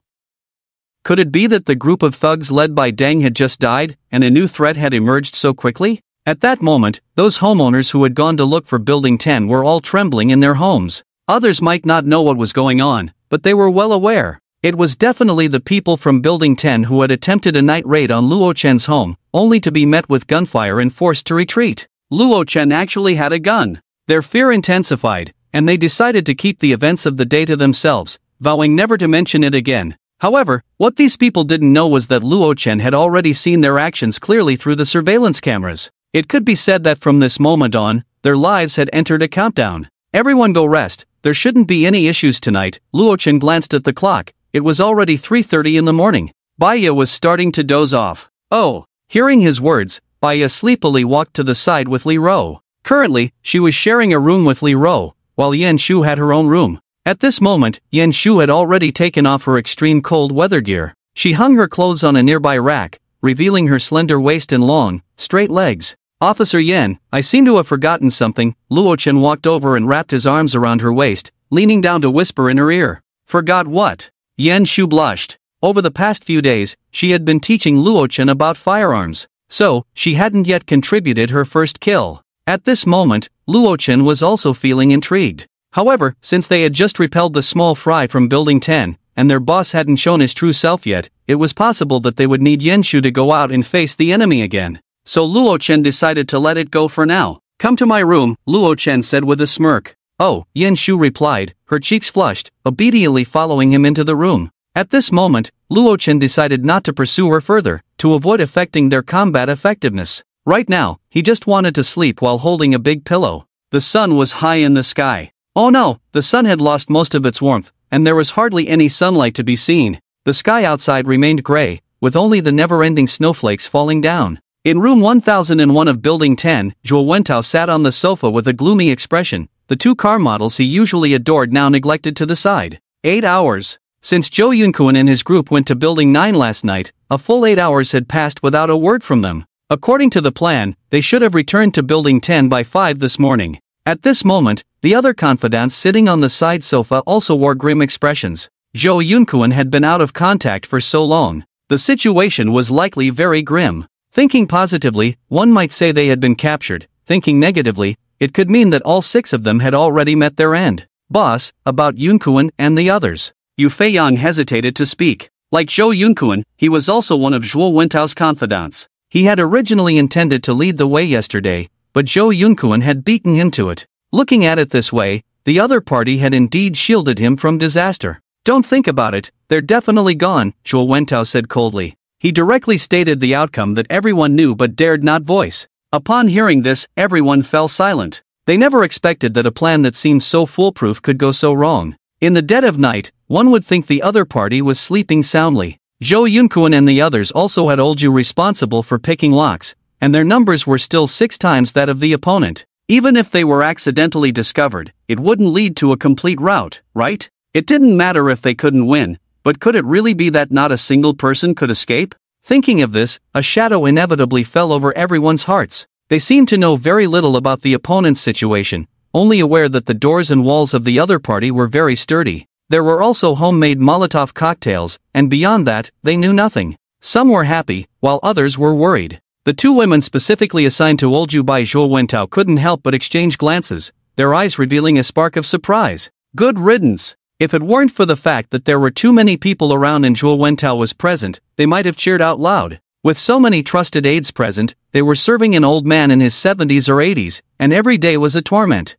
Could it be that the group of thugs led by Deng had just died, and a new threat had emerged so quickly? At that moment, those homeowners who had gone to look for Building 10 were all trembling in their homes. Others might not know what was going on, but they were well aware. It was definitely the people from Building 10 who had attempted a night raid on Luo Chen's home, only to be met with gunfire and forced to retreat. Luo Chen actually had a gun. Their fear intensified, and they decided to keep the events of the day to themselves, vowing never to mention it again. However, what these people didn't know was that Luo Chen had already seen their actions clearly through the surveillance cameras. It could be said that from this moment on, their lives had entered a countdown. Everyone go rest, there shouldn't be any issues tonight. Luo Chen glanced at the clock. It was already 3:30 in the morning. Baya was starting to doze off. Oh. Hearing his words, Baya sleepily walked to the side with Li Ro. Currently, she was sharing a room with Li Ro, while Yen Shu had her own room. At this moment, Yen Shu had already taken off her extreme cold weather gear. She hung her clothes on a nearby rack, revealing her slender waist and long, straight legs. Officer Yen, I seem to have forgotten something. Luo Chen walked over and wrapped his arms around her waist, leaning down to whisper in her ear. Forgot what? Yen Shu blushed. Over the past few days, she had been teaching Luo Chen about firearms, so she hadn't yet contributed her first kill. At this moment, Luo Chen was also feeling intrigued. However, since they had just repelled the small fry from Building 10, and their boss hadn't shown his true self yet, it was possible that they would need Yen Shu to go out and face the enemy again. So Luo Chen decided to let it go for now. Come to my room, Luo Chen said with a smirk. Oh, Yen Shu replied, her cheeks flushed, obediently following him into the room. At this moment, Luo Chen decided not to pursue her further, to avoid affecting their combat effectiveness. Right now, he just wanted to sleep while holding a big pillow. The sun was high in the sky. Oh no, the sun had lost most of its warmth, and there was hardly any sunlight to be seen. The sky outside remained gray, with only the never-ending snowflakes falling down. In room 1001 of Building 10, Zhuo Wentao sat on the sofa with a gloomy expression. The two car models he usually adored now neglected to the side. 8 hours. Since Zhou Yunkuan and his group went to Building 9 last night, a full 8 hours had passed without a word from them. According to the plan, they should have returned to Building 10 by 5 this morning. At this moment, the other confidants sitting on the side sofa also wore grim expressions. Zhou Yunkuan had been out of contact for so long. The situation was likely very grim. Thinking positively, one might say they had been captured. Thinking negatively, it could mean that all 6 of them had already met their end. Boss, about Yunkuan and the others. Yu Feiyang hesitated to speak. Like Zhou Yunkuan, he was also one of Zhuo Wentao's confidants. He had originally intended to lead the way yesterday, but Zhou Yunkuan had beaten him to it. Looking at it this way, the other party had indeed shielded him from disaster. Don't think about it, they're definitely gone, Zhuo Wentao said coldly. He directly stated the outcome that everyone knew but dared not voice. Upon hearing this, everyone fell silent. They never expected that a plan that seemed so foolproof could go so wrong. In the dead of night, one would think the other party was sleeping soundly. Zhou Yunkuan and the others also had old Yu responsible for picking locks, and their numbers were still 6 times that of the opponent. Even if they were accidentally discovered, it wouldn't lead to a complete rout, right? It didn't matter if they couldn't win, but could it really be that not a single person could escape? Thinking of this, a shadow inevitably fell over everyone's hearts. They seemed to know very little about the opponent's situation, only aware that the doors and walls of the other party were very sturdy. There were also homemade Molotov cocktails, and beyond that, they knew nothing. Some were happy, while others were worried. The 2 women specifically assigned to Olju by Zhou Wentao couldn't help but exchange glances, their eyes revealing a spark of surprise. Good riddance! If it weren't for the fact that there were too many people around and Zhou Wentao was present, they might have cheered out loud. With so many trusted aides present, they were serving an old man in his 70s or 80s, and every day was a torment.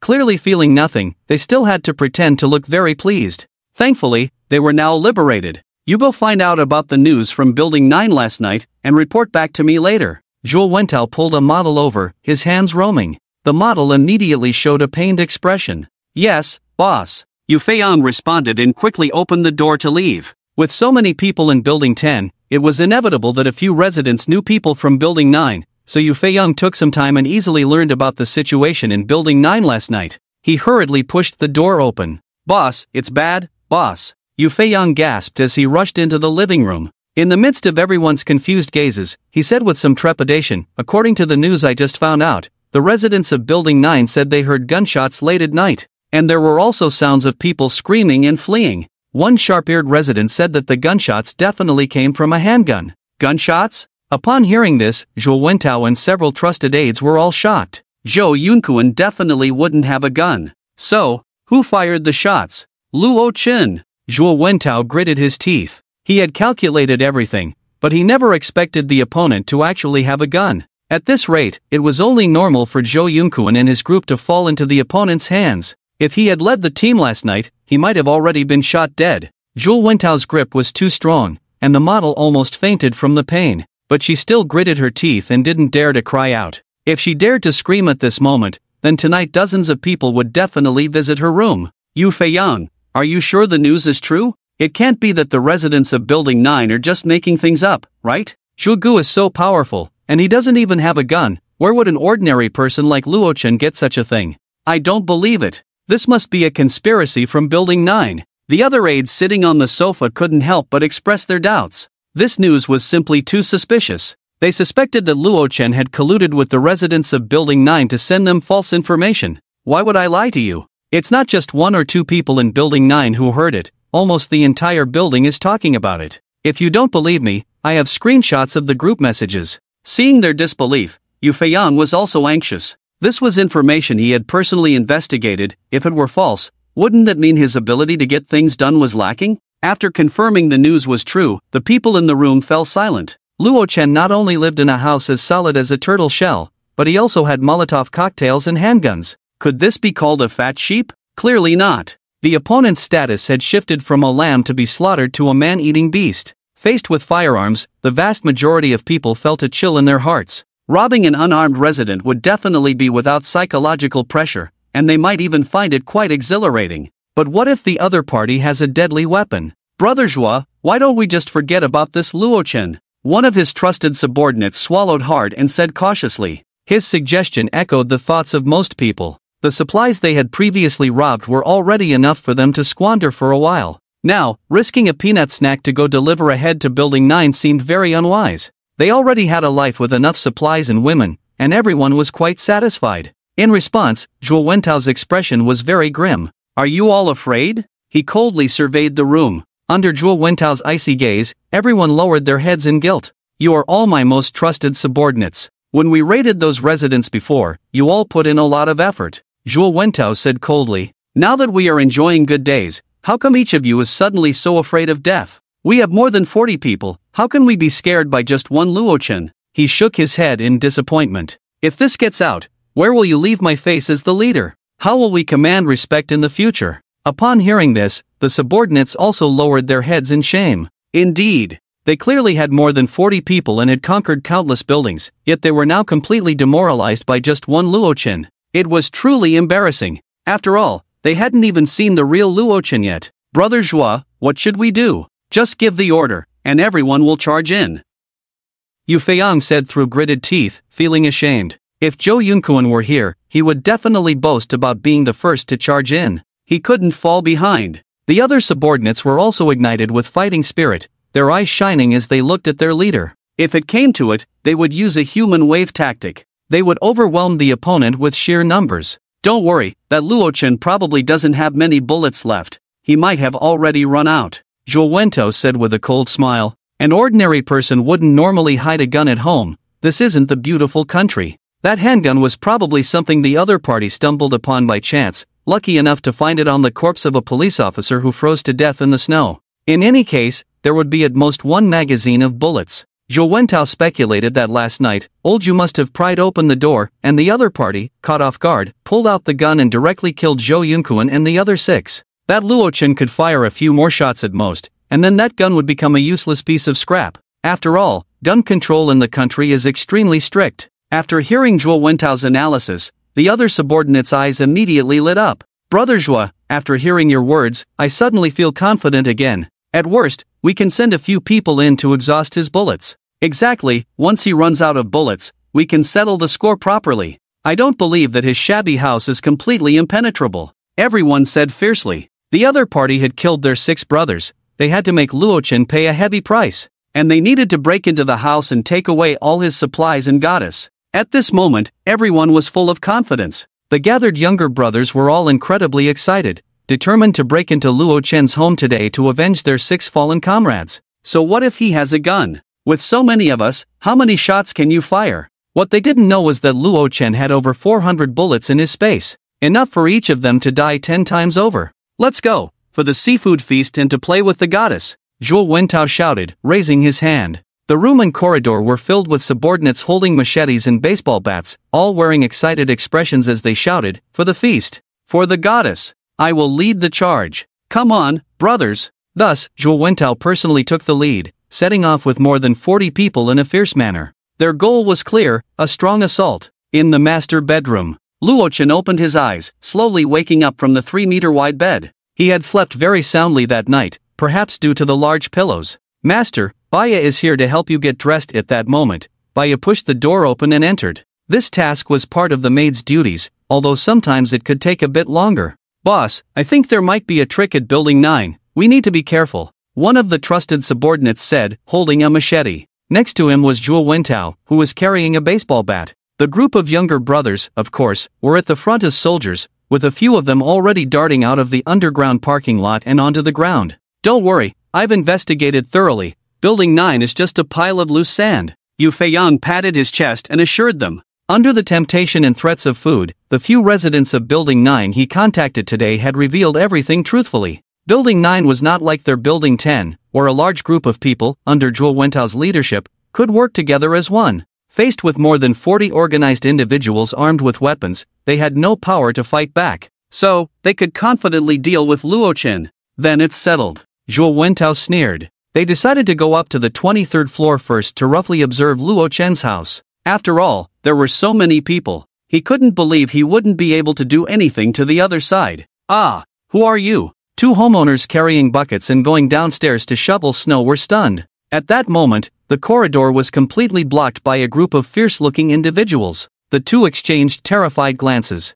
Clearly feeling nothing, they still had to pretend to look very pleased. Thankfully, they were now liberated. You go find out about the news from Building 9 last night, and report back to me later. Zhou Wentao pulled a model over, his hands roaming. The model immediately showed a pained expression. Yes, boss. Yu Feiyang responded and quickly opened the door to leave. With so many people in Building 10, it was inevitable that a few residents knew people from Building 9, so Yu Feiyang took some time and easily learned about the situation in Building 9 last night. He hurriedly pushed the door open. Boss, it's bad, boss. Yu Feiyang gasped as he rushed into the living room. In the midst of everyone's confused gazes, he said with some trepidation, according to the news I just found out, the residents of Building 9 said they heard gunshots late at night. And there were also sounds of people screaming and fleeing. One sharp-eared resident said that the gunshots definitely came from a handgun. Gunshots? Upon hearing this, Zhou Wentao and several trusted aides were all shocked. Zhou Yunkuan definitely wouldn't have a gun. So, who fired the shots? Luo Chen. Zhou Wentao gritted his teeth. He had calculated everything, but he never expected the opponent to actually have a gun. At this rate, it was only normal for Zhou Yunkuan and his group to fall into the opponent's hands. If he had led the team last night, he might have already been shot dead. Zhou Wentao's grip was too strong, and the model almost fainted from the pain, but she still gritted her teeth and didn't dare to cry out. If she dared to scream at this moment, then tonight dozens of people would definitely visit her room. Yu Feiyang, are you sure the news is true? It can't be that the residents of Building 9 are just making things up, right? Zhu Gu is so powerful, and he doesn't even have a gun. Where would an ordinary person like Luo Chen get such a thing? I don't believe it. This must be a conspiracy from Building 9. The other aides sitting on the sofa couldn't help but express their doubts. This news was simply too suspicious. They suspected that Luo Chen had colluded with the residents of Building 9 to send them false information. Why would I lie to you? It's not just 1 or 2 people in Building 9 who heard it, almost the entire building is talking about it. If you don't believe me, I have screenshots of the group messages. Seeing their disbelief, Yu Feiyang was also anxious. This was information he had personally investigated. If it were false, wouldn't that mean his ability to get things done was lacking? After confirming the news was true, the people in the room fell silent. Luo Chen not only lived in a house as solid as a turtle shell, but he also had Molotov cocktails and handguns. Could this be called a fat sheep? Clearly not. The opponent's status had shifted from a lamb to be slaughtered to a man-eating beast. Faced with firearms, the vast majority of people felt a chill in their hearts. Robbing an unarmed resident would definitely be without psychological pressure, and they might even find it quite exhilarating. But what if the other party has a deadly weapon? Brother Zhua, why don't we just forget about this Luo Chen? One of his trusted subordinates swallowed hard and said cautiously. His suggestion echoed the thoughts of most people. The supplies they had previously robbed were already enough for them to squander for a while. Now, risking a peanut snack to go deliver ahead to Building 9 seemed very unwise. They already had a life with enough supplies and women, and everyone was quite satisfied. In response, Zhou Wentao's expression was very grim. Are you all afraid? He coldly surveyed the room. Under Zhou Wentao's icy gaze, everyone lowered their heads in guilt. You are all my most trusted subordinates. When we raided those residents before, you all put in a lot of effort. Zhou Wentao said coldly. Now that we are enjoying good days, how come each of you is suddenly so afraid of death? We have more than 40 people, how can we be scared by just one Luo Chen? He shook his head in disappointment. If this gets out, where will you leave my face as the leader? How will we command respect in the future? Upon hearing this, the subordinates also lowered their heads in shame. Indeed, they clearly had more than 40 people and had conquered countless buildings, yet they were now completely demoralized by just one Luo Chen. It was truly embarrassing. After all, they hadn't even seen the real Luo Chen yet. Brother Zhua, what should we do? Just give the order, and everyone will charge in. Yu Feiyang said through gritted teeth, feeling ashamed. If Zhou Yunkuan were here, he would definitely boast about being the first to charge in. He couldn't fall behind. The other subordinates were also ignited with fighting spirit, their eyes shining as they looked at their leader. If it came to it, they would use a human wave tactic. They would overwhelm the opponent with sheer numbers. Don't worry, that Luo Chen probably doesn't have many bullets left. He might have already run out, Zhou Wentao said with a cold smile. An ordinary person wouldn't normally hide a gun at home. This isn't the beautiful country. That handgun was probably something the other party stumbled upon by chance, lucky enough to find it on the corpse of a police officer who froze to death in the snow. In any case, there would be at most one magazine of bullets. Zhou Wentao speculated that last night, old Zhu must have pried open the door, and the other party, caught off guard, pulled out the gun and directly killed Zhou Yunkuan and the other 6. That Luo Chen could fire a few more shots at most, and then that gun would become a useless piece of scrap. After all, gun control in the country is extremely strict. After hearing Zhou Wentao's analysis, the other subordinate's eyes immediately lit up. Brother Zhua, after hearing your words, I suddenly feel confident again. At worst, we can send a few people in to exhaust his bullets. Exactly, once he runs out of bullets, we can settle the score properly. I don't believe that his shabby house is completely impenetrable, everyone said fiercely. The other party had killed their 6 brothers, they had to make Luo Chen pay a heavy price, and they needed to break into the house and take away all his supplies and goddess. At this moment, everyone was full of confidence. The gathered younger brothers were all incredibly excited, determined to break into Luo Chen's home today to avenge their 6 fallen comrades. So what if he has a gun? With so many of us, how many shots can you fire? What they didn't know was that Luo Chen had over 400 bullets in his space, enough for each of them to die 10 times over. Let's go, for the seafood feast and to play with the goddess, Zhou Wentao shouted, raising his hand. The room and corridor were filled with subordinates holding machetes and baseball bats, all wearing excited expressions as they shouted, for the feast, for the goddess, I will lead the charge. Come on, brothers. Thus, Zhou Wentao personally took the lead, setting off with more than 40 people in a fierce manner. Their goal was clear, a strong assault. In the master bedroom, Luo Chen opened his eyes, slowly waking up from the 3-meter-wide bed. He had slept very soundly that night, perhaps due to the large pillows. Master, Baya is here to help you get dressed. At that moment, Baya pushed the door open and entered. This task was part of the maid's duties, although sometimes it could take a bit longer. Boss, I think there might be a trick at Building 9, we need to be careful, one of the trusted subordinates said, holding a machete. Next to him was Zhou Wentao, who was carrying a baseball bat. The group of younger brothers, of course, were at the front as soldiers, with a few of them already darting out of the underground parking lot and onto the ground. Don't worry, I've investigated thoroughly. Building 9 is just a pile of loose sand. Yu Feiyang patted his chest and assured them. Under the temptation and threats of food, the few residents of Building 9 he contacted today had revealed everything truthfully. Building 9 was not like their Building 10, where a large group of people, under Zhou Wentao's leadership, could work together as one. Faced with more than 40 organized individuals armed with weapons, they had no power to fight back. So, they could confidently deal with Luo Chen. Then it's settled, Zhou Wentao sneered. They decided to go up to the 23rd floor first to roughly observe Luo Chen's house. After all, there were so many people. He couldn't believe he wouldn't be able to do anything to the other side. Ah, who are you? 2 homeowners carrying buckets and going downstairs to shovel snow were stunned. At that moment, the corridor was completely blocked by a group of fierce-looking individuals. The 2 exchanged terrified glances.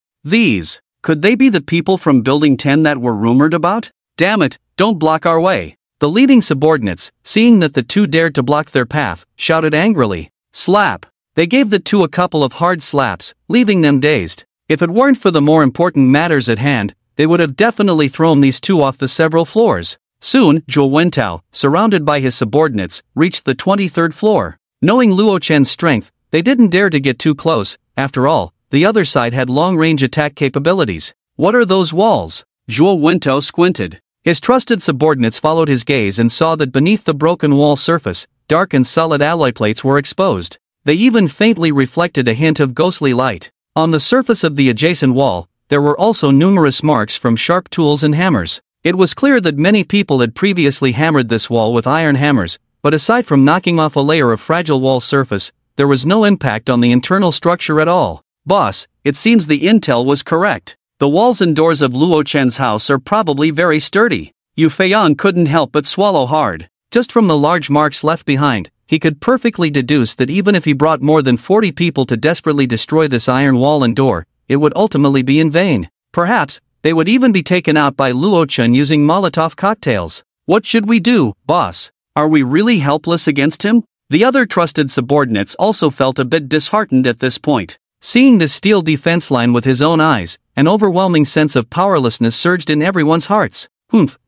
Could they be the people from Building 10 that were rumored about? Damn it, don't block our way. The leading subordinates, seeing that the 2 dared to block their path, shouted angrily. Slap! They gave the 2 a couple of hard slaps, leaving them dazed. If it weren't for the more important matters at hand, they would have definitely thrown these 2 off the several floors. Soon, Zhou Wentao, surrounded by his subordinates, reached the 23rd floor. Knowing Luo Chen's strength, they didn't dare to get too close. After all, the other side had long-range attack capabilities. What are those walls? Zhou Wentao squinted. His trusted subordinates followed his gaze and saw that beneath the broken wall surface, dark and solid alloy plates were exposed. They even faintly reflected a hint of ghostly light. On the surface of the adjacent wall, there were also numerous marks from sharp tools and hammers. It was clear that many people had previously hammered this wall with iron hammers, but aside from knocking off a layer of fragile wall surface, there was no impact on the internal structure at all. Boss, it seems the intel was correct. The walls and doors of Luo Chen's house are probably very sturdy. Yu Feiyang couldn't help but swallow hard. Just from the large marks left behind, he could perfectly deduce that even if he brought more than 40 people to desperately destroy this iron wall and door, it would ultimately be in vain. Perhaps, they would even be taken out by Luo Chen using Molotov cocktails. What should we do, boss? Are we really helpless against him? The other trusted subordinates also felt a bit disheartened at this point. Seeing this steel defense line with his own eyes, an overwhelming sense of powerlessness surged in everyone's hearts.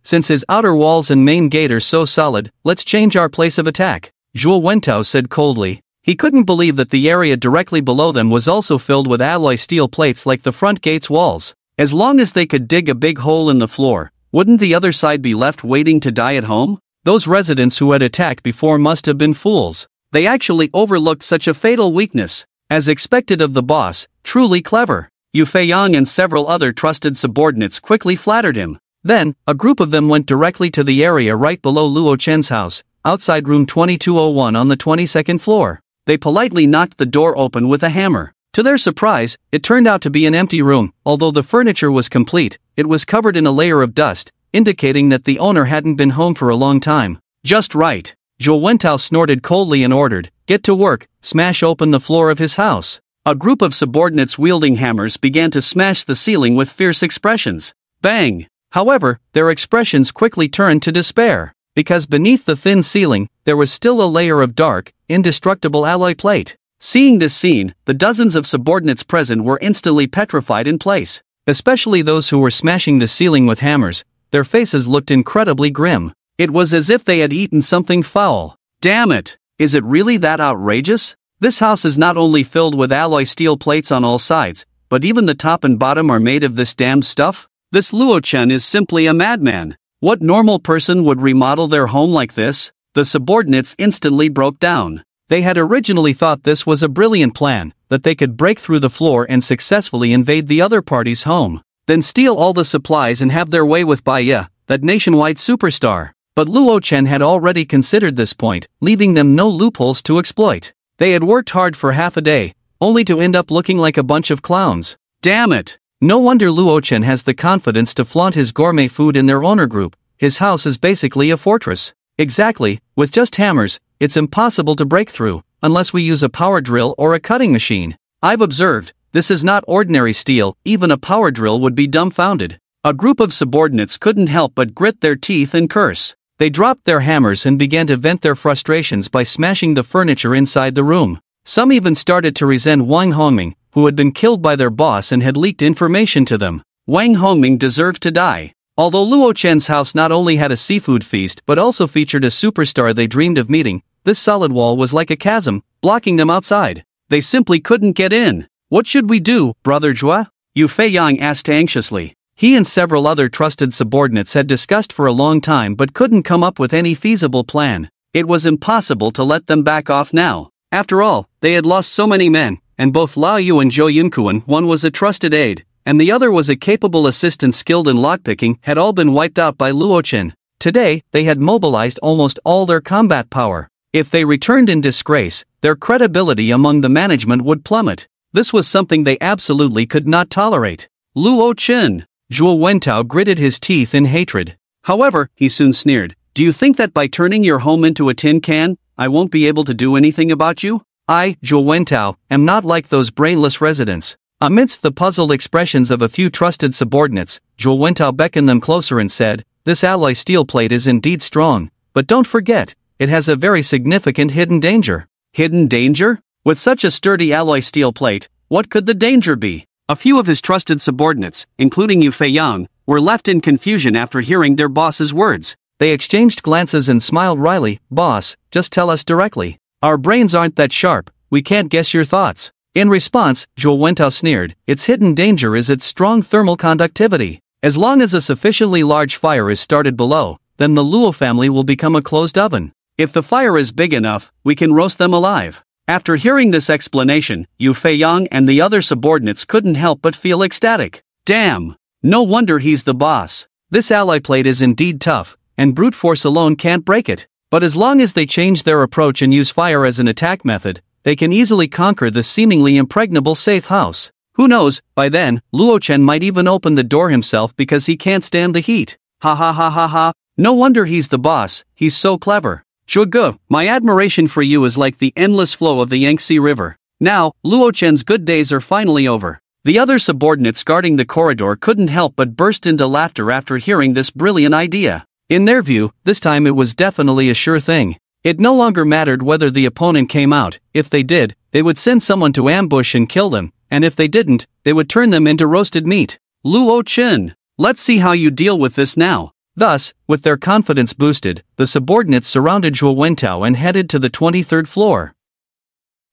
Since his outer walls and main gate are so solid, let's change our place of attack, Zhuo Wentao said coldly. He couldn't believe that the area directly below them was also filled with alloy steel plates like the front gate's walls. As long as they could dig a big hole in the floor, wouldn't the other side be left waiting to die at home? Those residents who had attacked before must have been fools. They actually overlooked such a fatal weakness. As expected of the boss, truly clever. Yu Feiyang and several other trusted subordinates quickly flattered him. Then, a group of them went directly to the area right below Luo Chen's house, outside room 2201 on the 22nd floor. They politely knocked the door open with a hammer. To their surprise, it turned out to be an empty room. Although the furniture was complete, it was covered in a layer of dust, indicating that the owner hadn't been home for a long time. Just right. Zhuo Wentao snorted coldly and ordered, "Get to work, smash open the floor of his house." A group of subordinates wielding hammers began to smash the ceiling with fierce expressions. Bang! However, their expressions quickly turned to despair, because beneath the thin ceiling, there was still a layer of dark, indestructible alloy plate. Seeing this scene, the dozens of subordinates present were instantly petrified in place. Especially those who were smashing the ceiling with hammers, their faces looked incredibly grim. It was as if they had eaten something foul. Damn it! Is it really that outrageous? This house is not only filled with alloy steel plates on all sides, but even the top and bottom are made of this damned stuff? This Luo Chen is simply a madman. What normal person would remodel their home like this? The subordinates instantly broke down. They had originally thought this was a brilliant plan, that they could break through the floor and successfully invade the other party's home, then steal all the supplies and have their way with Bai Ye, that nationwide superstar. But Luo Chen had already considered this point, leaving them no loopholes to exploit. They had worked hard for half a day, only to end up looking like a bunch of clowns. Damn it! No wonder Luo Chen has the confidence to flaunt his gourmet food in their owner group. His house is basically a fortress. Exactly, with just hammers, it's impossible to break through, unless we use a power drill or a cutting machine. I've observed, this is not ordinary steel, even a power drill would be dumbfounded. A group of subordinates couldn't help but grit their teeth and curse. They dropped their hammers and began to vent their frustrations by smashing the furniture inside the room. Some even started to resent Wang Hongming, who had been killed by their boss and had leaked information to them. Wang Hongming deserved to die. Although Luo Chen's house not only had a seafood feast but also featured a superstar they dreamed of meeting, this solid wall was like a chasm, blocking them outside. They simply couldn't get in. What should we do, Brother Zhua? Yu Feiyang asked anxiously. He and several other trusted subordinates had discussed for a long time but couldn't come up with any feasible plan. It was impossible to let them back off now. After all, they had lost so many men, and both Lao Yu and Zhou Yunkuan, one was a trusted aide, and the other was a capable assistant skilled in lockpicking, had all been wiped out by Luo Chen. Today, they had mobilized almost all their combat power. If they returned in disgrace, their credibility among the management would plummet. This was something they absolutely could not tolerate. Luo Chen! Zhuo Wentao gritted his teeth in hatred. However, he soon sneered, "Do you think that by turning your home into a tin can, I won't be able to do anything about you? I, Zhuo Wentao, am not like those brainless residents." Amidst the puzzled expressions of a few trusted subordinates, Zhuo Wentao beckoned them closer and said, "This alloy steel plate is indeed strong, but don't forget, it has a very significant hidden danger." Hidden danger? With such a sturdy alloy steel plate, what could the danger be? A few of his trusted subordinates, including Yu Feiyang, were left in confusion after hearing their boss's words. They exchanged glances and smiled wryly. "Boss, just tell us directly. Our brains aren't that sharp, we can't guess your thoughts." In response, Zhuo Wentao sneered, "Its hidden danger is its strong thermal conductivity. As long as a sufficiently large fire is started below, then the Luo family will become a closed oven. If the fire is big enough, we can roast them alive." After hearing this explanation, Yu Feiyang and the other subordinates couldn't help but feel ecstatic. Damn! No wonder he's the boss. This alloy plate is indeed tough, and brute force alone can't break it. But as long as they change their approach and use fire as an attack method, they can easily conquer the seemingly impregnable safe house. Who knows, by then, Luo Chen might even open the door himself because he can't stand the heat. Ha ha ha ha ha, no wonder he's the boss, he's so clever. Zhuge, my admiration for you is like the endless flow of the Yangtze River. Now, Luo Chen's good days are finally over. The other subordinates guarding the corridor couldn't help but burst into laughter after hearing this brilliant idea. In their view, this time it was definitely a sure thing. It no longer mattered whether the opponent came out. If they did, they would send someone to ambush and kill them, and if they didn't, they would turn them into roasted meat. Luo Chen, let's see how you deal with this now. Thus, with their confidence boosted, the subordinates surrounded Zhuo Wentao and headed to the 23rd floor.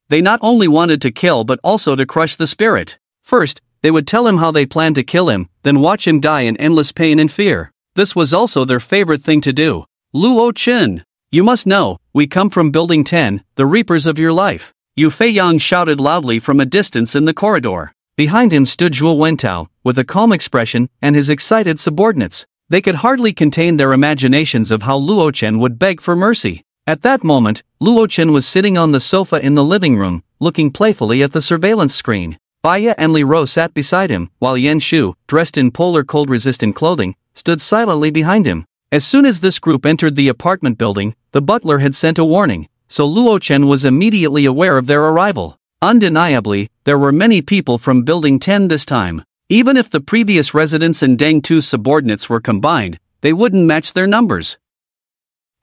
They not only wanted to kill but also to crush the spirit. First, they would tell him how they planned to kill him, then watch him die in endless pain and fear. This was also their favorite thing to do. Luo Chen, you must know, we come from Building 10, the reapers of your life. Yu Feiyang shouted loudly from a distance in the corridor. Behind him stood Zhuo Wentao, with a calm expression, and his excited subordinates. They could hardly contain their imaginations of how Luo Chen would beg for mercy. At that moment, Luo Chen was sitting on the sofa in the living room, looking playfully at the surveillance screen. Baya and Li Ro sat beside him, while Yan Shu, dressed in polar cold-resistant clothing, stood silently behind him. As soon as this group entered the apartment building, the butler had sent a warning, so Luo Chen was immediately aware of their arrival. Undeniably, there were many people from Building 10 this time. Even if the previous residents and Deng Tu's subordinates were combined, they wouldn't match their numbers.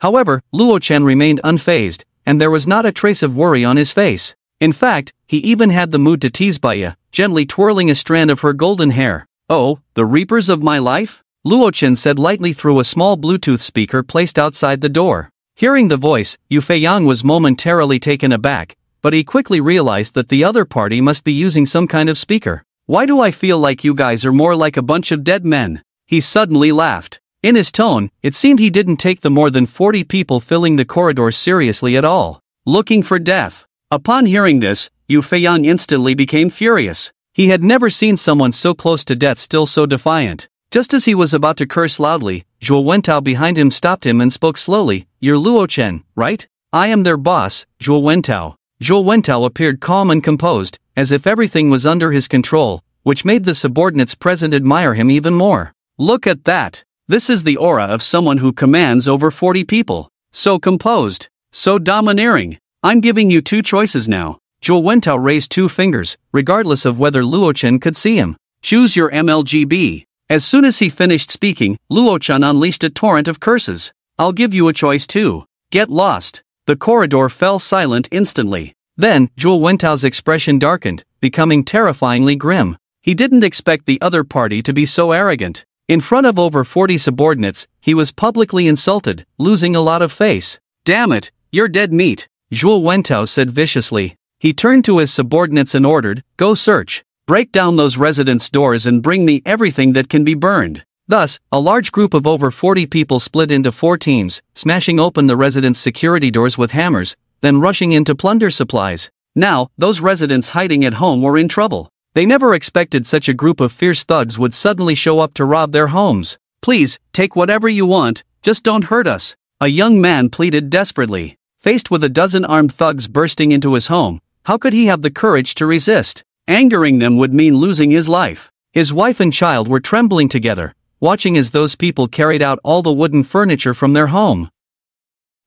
However, Luo Chen remained unfazed, and there was not a trace of worry on his face. In fact, he even had the mood to tease Baya, gently twirling a strand of her golden hair. Oh, the reapers of my life? Luo Chen said lightly through a small Bluetooth speaker placed outside the door. Hearing the voice, Yu Feiyang was momentarily taken aback, but he quickly realized that the other party must be using some kind of speaker. Why do I feel like you guys are more like a bunch of dead men? He suddenly laughed. In his tone, it seemed he didn't take the more than 40 people filling the corridor seriously at all. Looking for death. Upon hearing this, Yu Feiyang instantly became furious. He had never seen someone so close to death still so defiant. Just as he was about to curse loudly, Zhuo Wentao behind him stopped him and spoke slowly. You're Luo Chen, right? I am their boss, Zhuo Wentao. Zhuo Wentao appeared calm and composed, as if everything was under his control, which made the subordinates present admire him even more. Look at that! This is the aura of someone who commands over 40 people. So composed, so domineering. I'm giving you two choices now. Zhuo Wentao raised two fingers, regardless of whether Luo Chen could see him. Choose your MLGB. As soon as he finished speaking, Luo Chen unleashed a torrent of curses. I'll give you a choice too. Get lost. The corridor fell silent instantly. Then, Zhuo Wentao's expression darkened, becoming terrifyingly grim. He didn't expect the other party to be so arrogant. In front of over 40 subordinates, he was publicly insulted, losing a lot of face. Damn it, you're dead meat. Zhuo Wentao said viciously. He turned to his subordinates and ordered, go search. Break down those residents' doors and bring me everything that can be burned. Thus, a large group of over 40 people split into 4 teams, smashing open the residents' security doors with hammers, then rushing in to plunder supplies. Now, those residents hiding at home were in trouble. They never expected such a group of fierce thugs would suddenly show up to rob their homes. Please, take whatever you want, just don't hurt us. A young man pleaded desperately. Faced with a dozen armed thugs bursting into his home, how could he have the courage to resist? Angering them would mean losing his life. His wife and child were trembling together, watching as those people carried out all the wooden furniture from their home.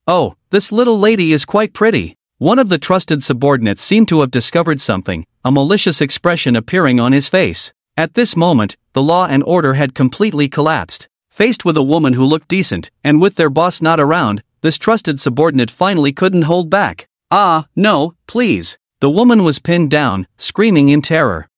Oh, this little lady is quite pretty. One of the trusted subordinates seemed to have discovered something, a malicious expression appearing on his face. At this moment, the law and order had completely collapsed. Faced with a woman who looked decent, and with their boss not around, this trusted subordinate finally couldn't hold back. Ah, no, please. The woman was pinned down, screaming in terror.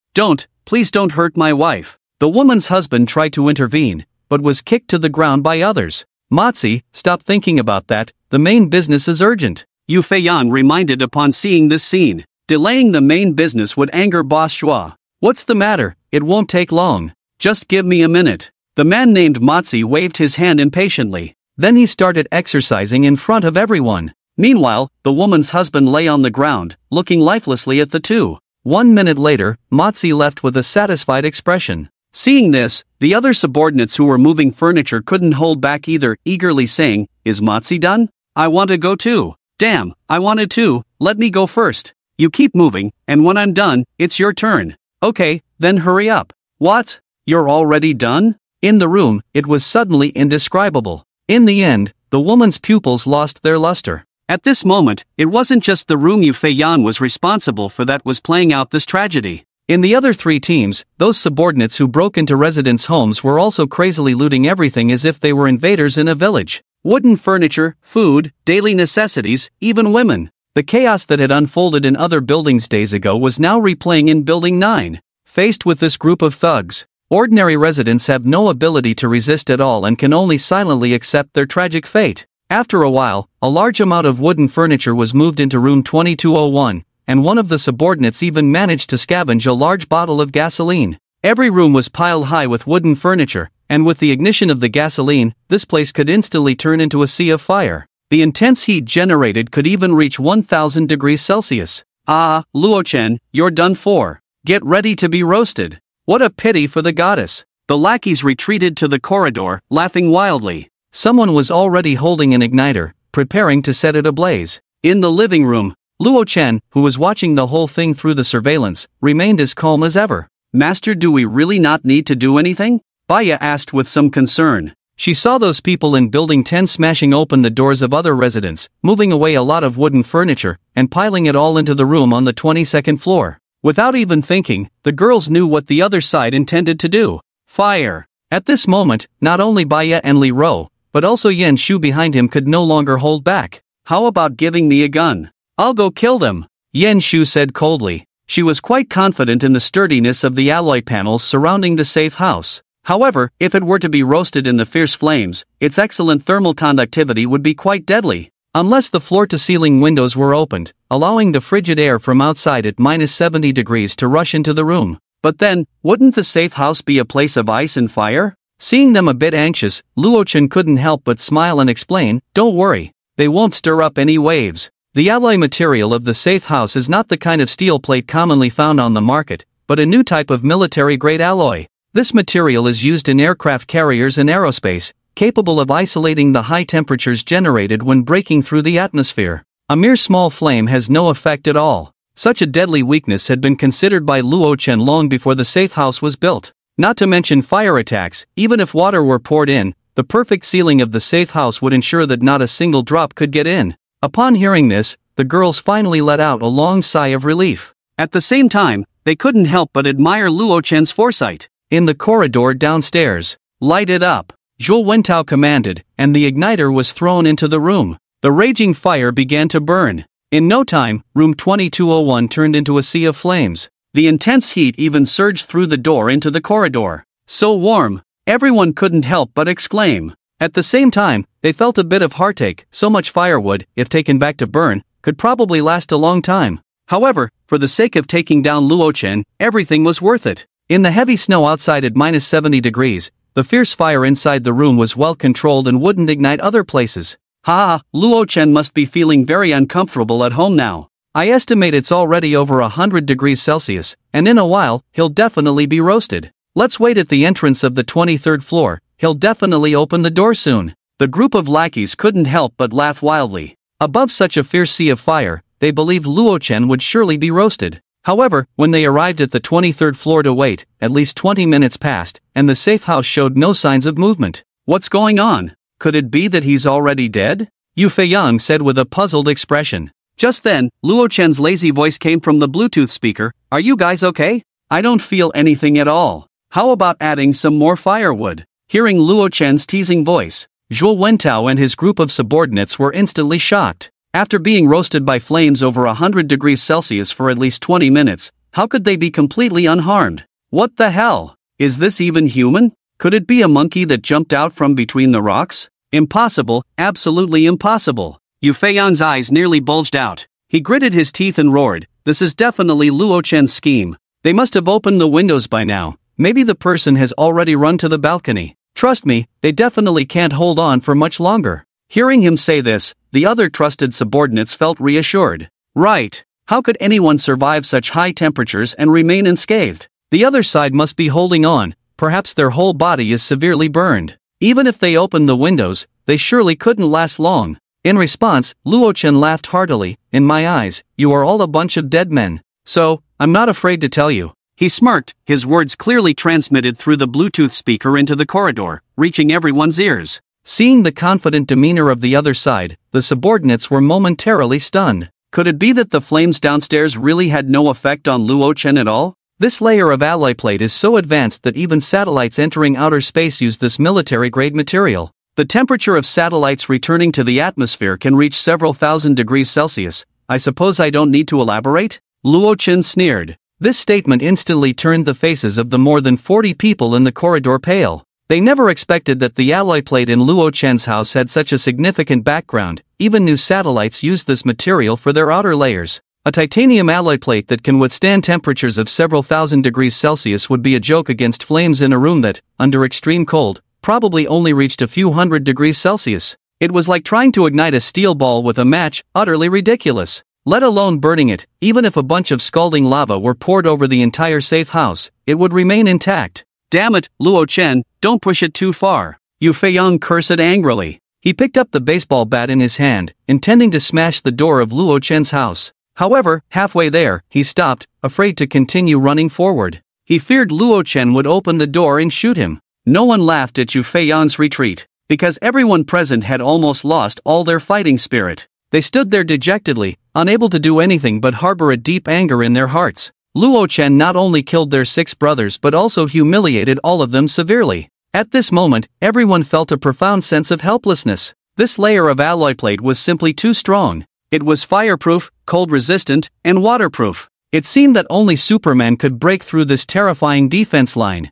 Please don't hurt my wife. The woman's husband tried to intervene, but was kicked to the ground by others. Motzi, stop thinking about that, the main business is urgent. Yu Feiyang reminded upon seeing this scene. Delaying the main business would anger Boss Shua. What's the matter? It won't take long. Just give me a minute. The man named Motzi waved his hand impatiently. Then he started exercising in front of everyone. Meanwhile, the woman's husband lay on the ground, looking lifelessly at the two. 1 minute later, Motzi left with a satisfied expression. Seeing this, the other subordinates who were moving furniture couldn't hold back either, eagerly saying, Is Motzi done? I want to go too. Damn, I wanted to, let me go first. You keep moving, and when I'm done, it's your turn. Okay, then hurry up. What? You're already done? In the room, it was suddenly indescribable. In the end, the woman's pupils lost their luster. At this moment, it wasn't just the room Yu Feiyan was responsible for that was playing out this tragedy. In the other three teams, those subordinates who broke into residents' homes were also crazily looting everything as if they were invaders in a village. Wooden furniture, food, daily necessities, even women. The chaos that had unfolded in other buildings days ago was now replaying in Building 9. Faced with this group of thugs, ordinary residents have no ability to resist at all and can only silently accept their tragic fate. After a while, a large amount of wooden furniture was moved into room 2201, and one of the subordinates even managed to scavenge a large bottle of gasoline. Every room was piled high with wooden furniture, and with the ignition of the gasoline, this place could instantly turn into a sea of fire. The intense heat generated could even reach 1000 degrees Celsius. Ah, Luochen, you're done for. Get ready to be roasted. What a pity for the goddess. The lackeys retreated to the corridor, laughing wildly. Someone was already holding an igniter, preparing to set it ablaze. In the living room, Luo Chen, who was watching the whole thing through the surveillance, remained as calm as ever. Master, do we really not need to do anything? Baya asked with some concern. She saw those people in Building 10 smashing open the doors of other residents, moving away a lot of wooden furniture, and piling it all into the room on the 22nd floor. Without even thinking, the girls knew what the other side intended to do. Fire! At this moment, not only Baya and Li Ro, but also Yan Shu behind him could no longer hold back. How about giving me a gun? I'll go kill them, Yan Shu said coldly. She was quite confident in the sturdiness of the alloy panels surrounding the safe house. However, if it were to be roasted in the fierce flames, its excellent thermal conductivity would be quite deadly. Unless the floor-to-ceiling windows were opened, allowing the frigid air from outside at -70 degrees to rush into the room. But then, wouldn't the safe house be a place of ice and fire? Seeing them a bit anxious, Luochen couldn't help but smile and explain, "Don't worry. They won't stir up any waves. The alloy material of the safe house is not the kind of steel plate commonly found on the market, but a new type of military-grade alloy. This material is used in aircraft carriers and aerospace, capable of isolating the high temperatures generated when breaking through the atmosphere. A mere small flame has no effect at all." Such a deadly weakness had been considered by Luo Chen long before the safe house was built. Not to mention fire attacks, even if water were poured in, the perfect sealing of the safe house would ensure that not a single drop could get in. Upon hearing this, the girls finally let out a long sigh of relief. At the same time, they couldn't help but admire Luo Chen's foresight. In the corridor downstairs, "Light it up," Zhou Wentao commanded, and the igniter was thrown into the room. The raging fire began to burn. In no time, room 2201 turned into a sea of flames. The intense heat even surged through the door into the corridor. So warm, everyone couldn't help but exclaim. At the same time, they felt a bit of heartache. So much firewood, if taken back to burn, could probably last a long time. However, for the sake of taking down Luo Chen, everything was worth it. In the heavy snow outside at -70 degrees, the fierce fire inside the room was well controlled and wouldn't ignite other places. Ha! Luo Chen must be feeling very uncomfortable at home now. I estimate it's already over 100 degrees Celsius, and in a while, he'll definitely be roasted. Let's wait at the entrance of the 23rd floor, he'll definitely open the door soon. The group of lackeys couldn't help but laugh wildly. Above such a fierce sea of fire, they believed Luo Chen would surely be roasted. However, when they arrived at the 23rd floor to wait, at least 20 minutes passed, and the safe house showed no signs of movement. What's going on? Could it be that he's already dead? Yu Feiyang said with a puzzled expression. Just then, Luo Chen's lazy voice came from the Bluetooth speaker. "Are you guys okay? I don't feel anything at all. How about adding some more firewood?" Hearing Luo Chen's teasing voice, Zhou Wentao and his group of subordinates were instantly shocked. After being roasted by flames over 100 degrees Celsius for at least 20 minutes, how could they be completely unharmed? What the hell? Is this even human? Could it be a monkey that jumped out from between the rocks? Impossible, absolutely impossible. Yu Feiyang's eyes nearly bulged out. He gritted his teeth and roared, "This is definitely Luo Chen's scheme. They must have opened the windows by now. Maybe the person has already run to the balcony. Trust me, they definitely can't hold on for much longer." Hearing him say this, the other trusted subordinates felt reassured. Right. How could anyone survive such high temperatures and remain unscathed? The other side must be holding on. Perhaps their whole body is severely burned. Even if they opened the windows, they surely couldn't last long. In response, Luo Chen laughed heartily. "In my eyes, you are all a bunch of dead men. So, I'm not afraid to tell you." He smirked, his words clearly transmitted through the Bluetooth speaker into the corridor, reaching everyone's ears. Seeing the confident demeanor of the other side, the subordinates were momentarily stunned. Could it be that the flames downstairs really had no effect on Luo Chen at all? This layer of alloy plate is so advanced that even satellites entering outer space use this military-grade material. The temperature of satellites returning to the atmosphere can reach several thousand degrees Celsius. I suppose I don't need to elaborate? Luo Chen sneered. This statement instantly turned the faces of the more than 40 people in the corridor pale. They never expected that the alloy plate in Luo Chen's house had such a significant background. Even new satellites use this material for their outer layers. A titanium alloy plate that can withstand temperatures of several thousand degrees Celsius would be a joke against flames in a room that, under extreme cold, probably only reached a few hundred degrees Celsius. It was like trying to ignite a steel ball with a match, utterly ridiculous. Let alone burning it. Even if a bunch of scalding lava were poured over the entire safe house, it would remain intact. Damn it, Luo Chen, don't push it too far. Yu Feiyang cursed angrily. He picked up the baseball bat in his hand, intending to smash the door of Luo Chen's house. However, halfway there, he stopped, afraid to continue running forward. He feared Luo Chen would open the door and shoot him. No one laughed at Yu Feiyang's retreat, because everyone present had almost lost all their fighting spirit. They stood there dejectedly, unable to do anything but harbor a deep anger in their hearts. Luo Chen not only killed their 6 brothers but also humiliated all of them severely. At this moment, everyone felt a profound sense of helplessness. This layer of alloy plate was simply too strong. It was fireproof, cold-resistant, and waterproof. It seemed that only Superman could break through this terrifying defense line.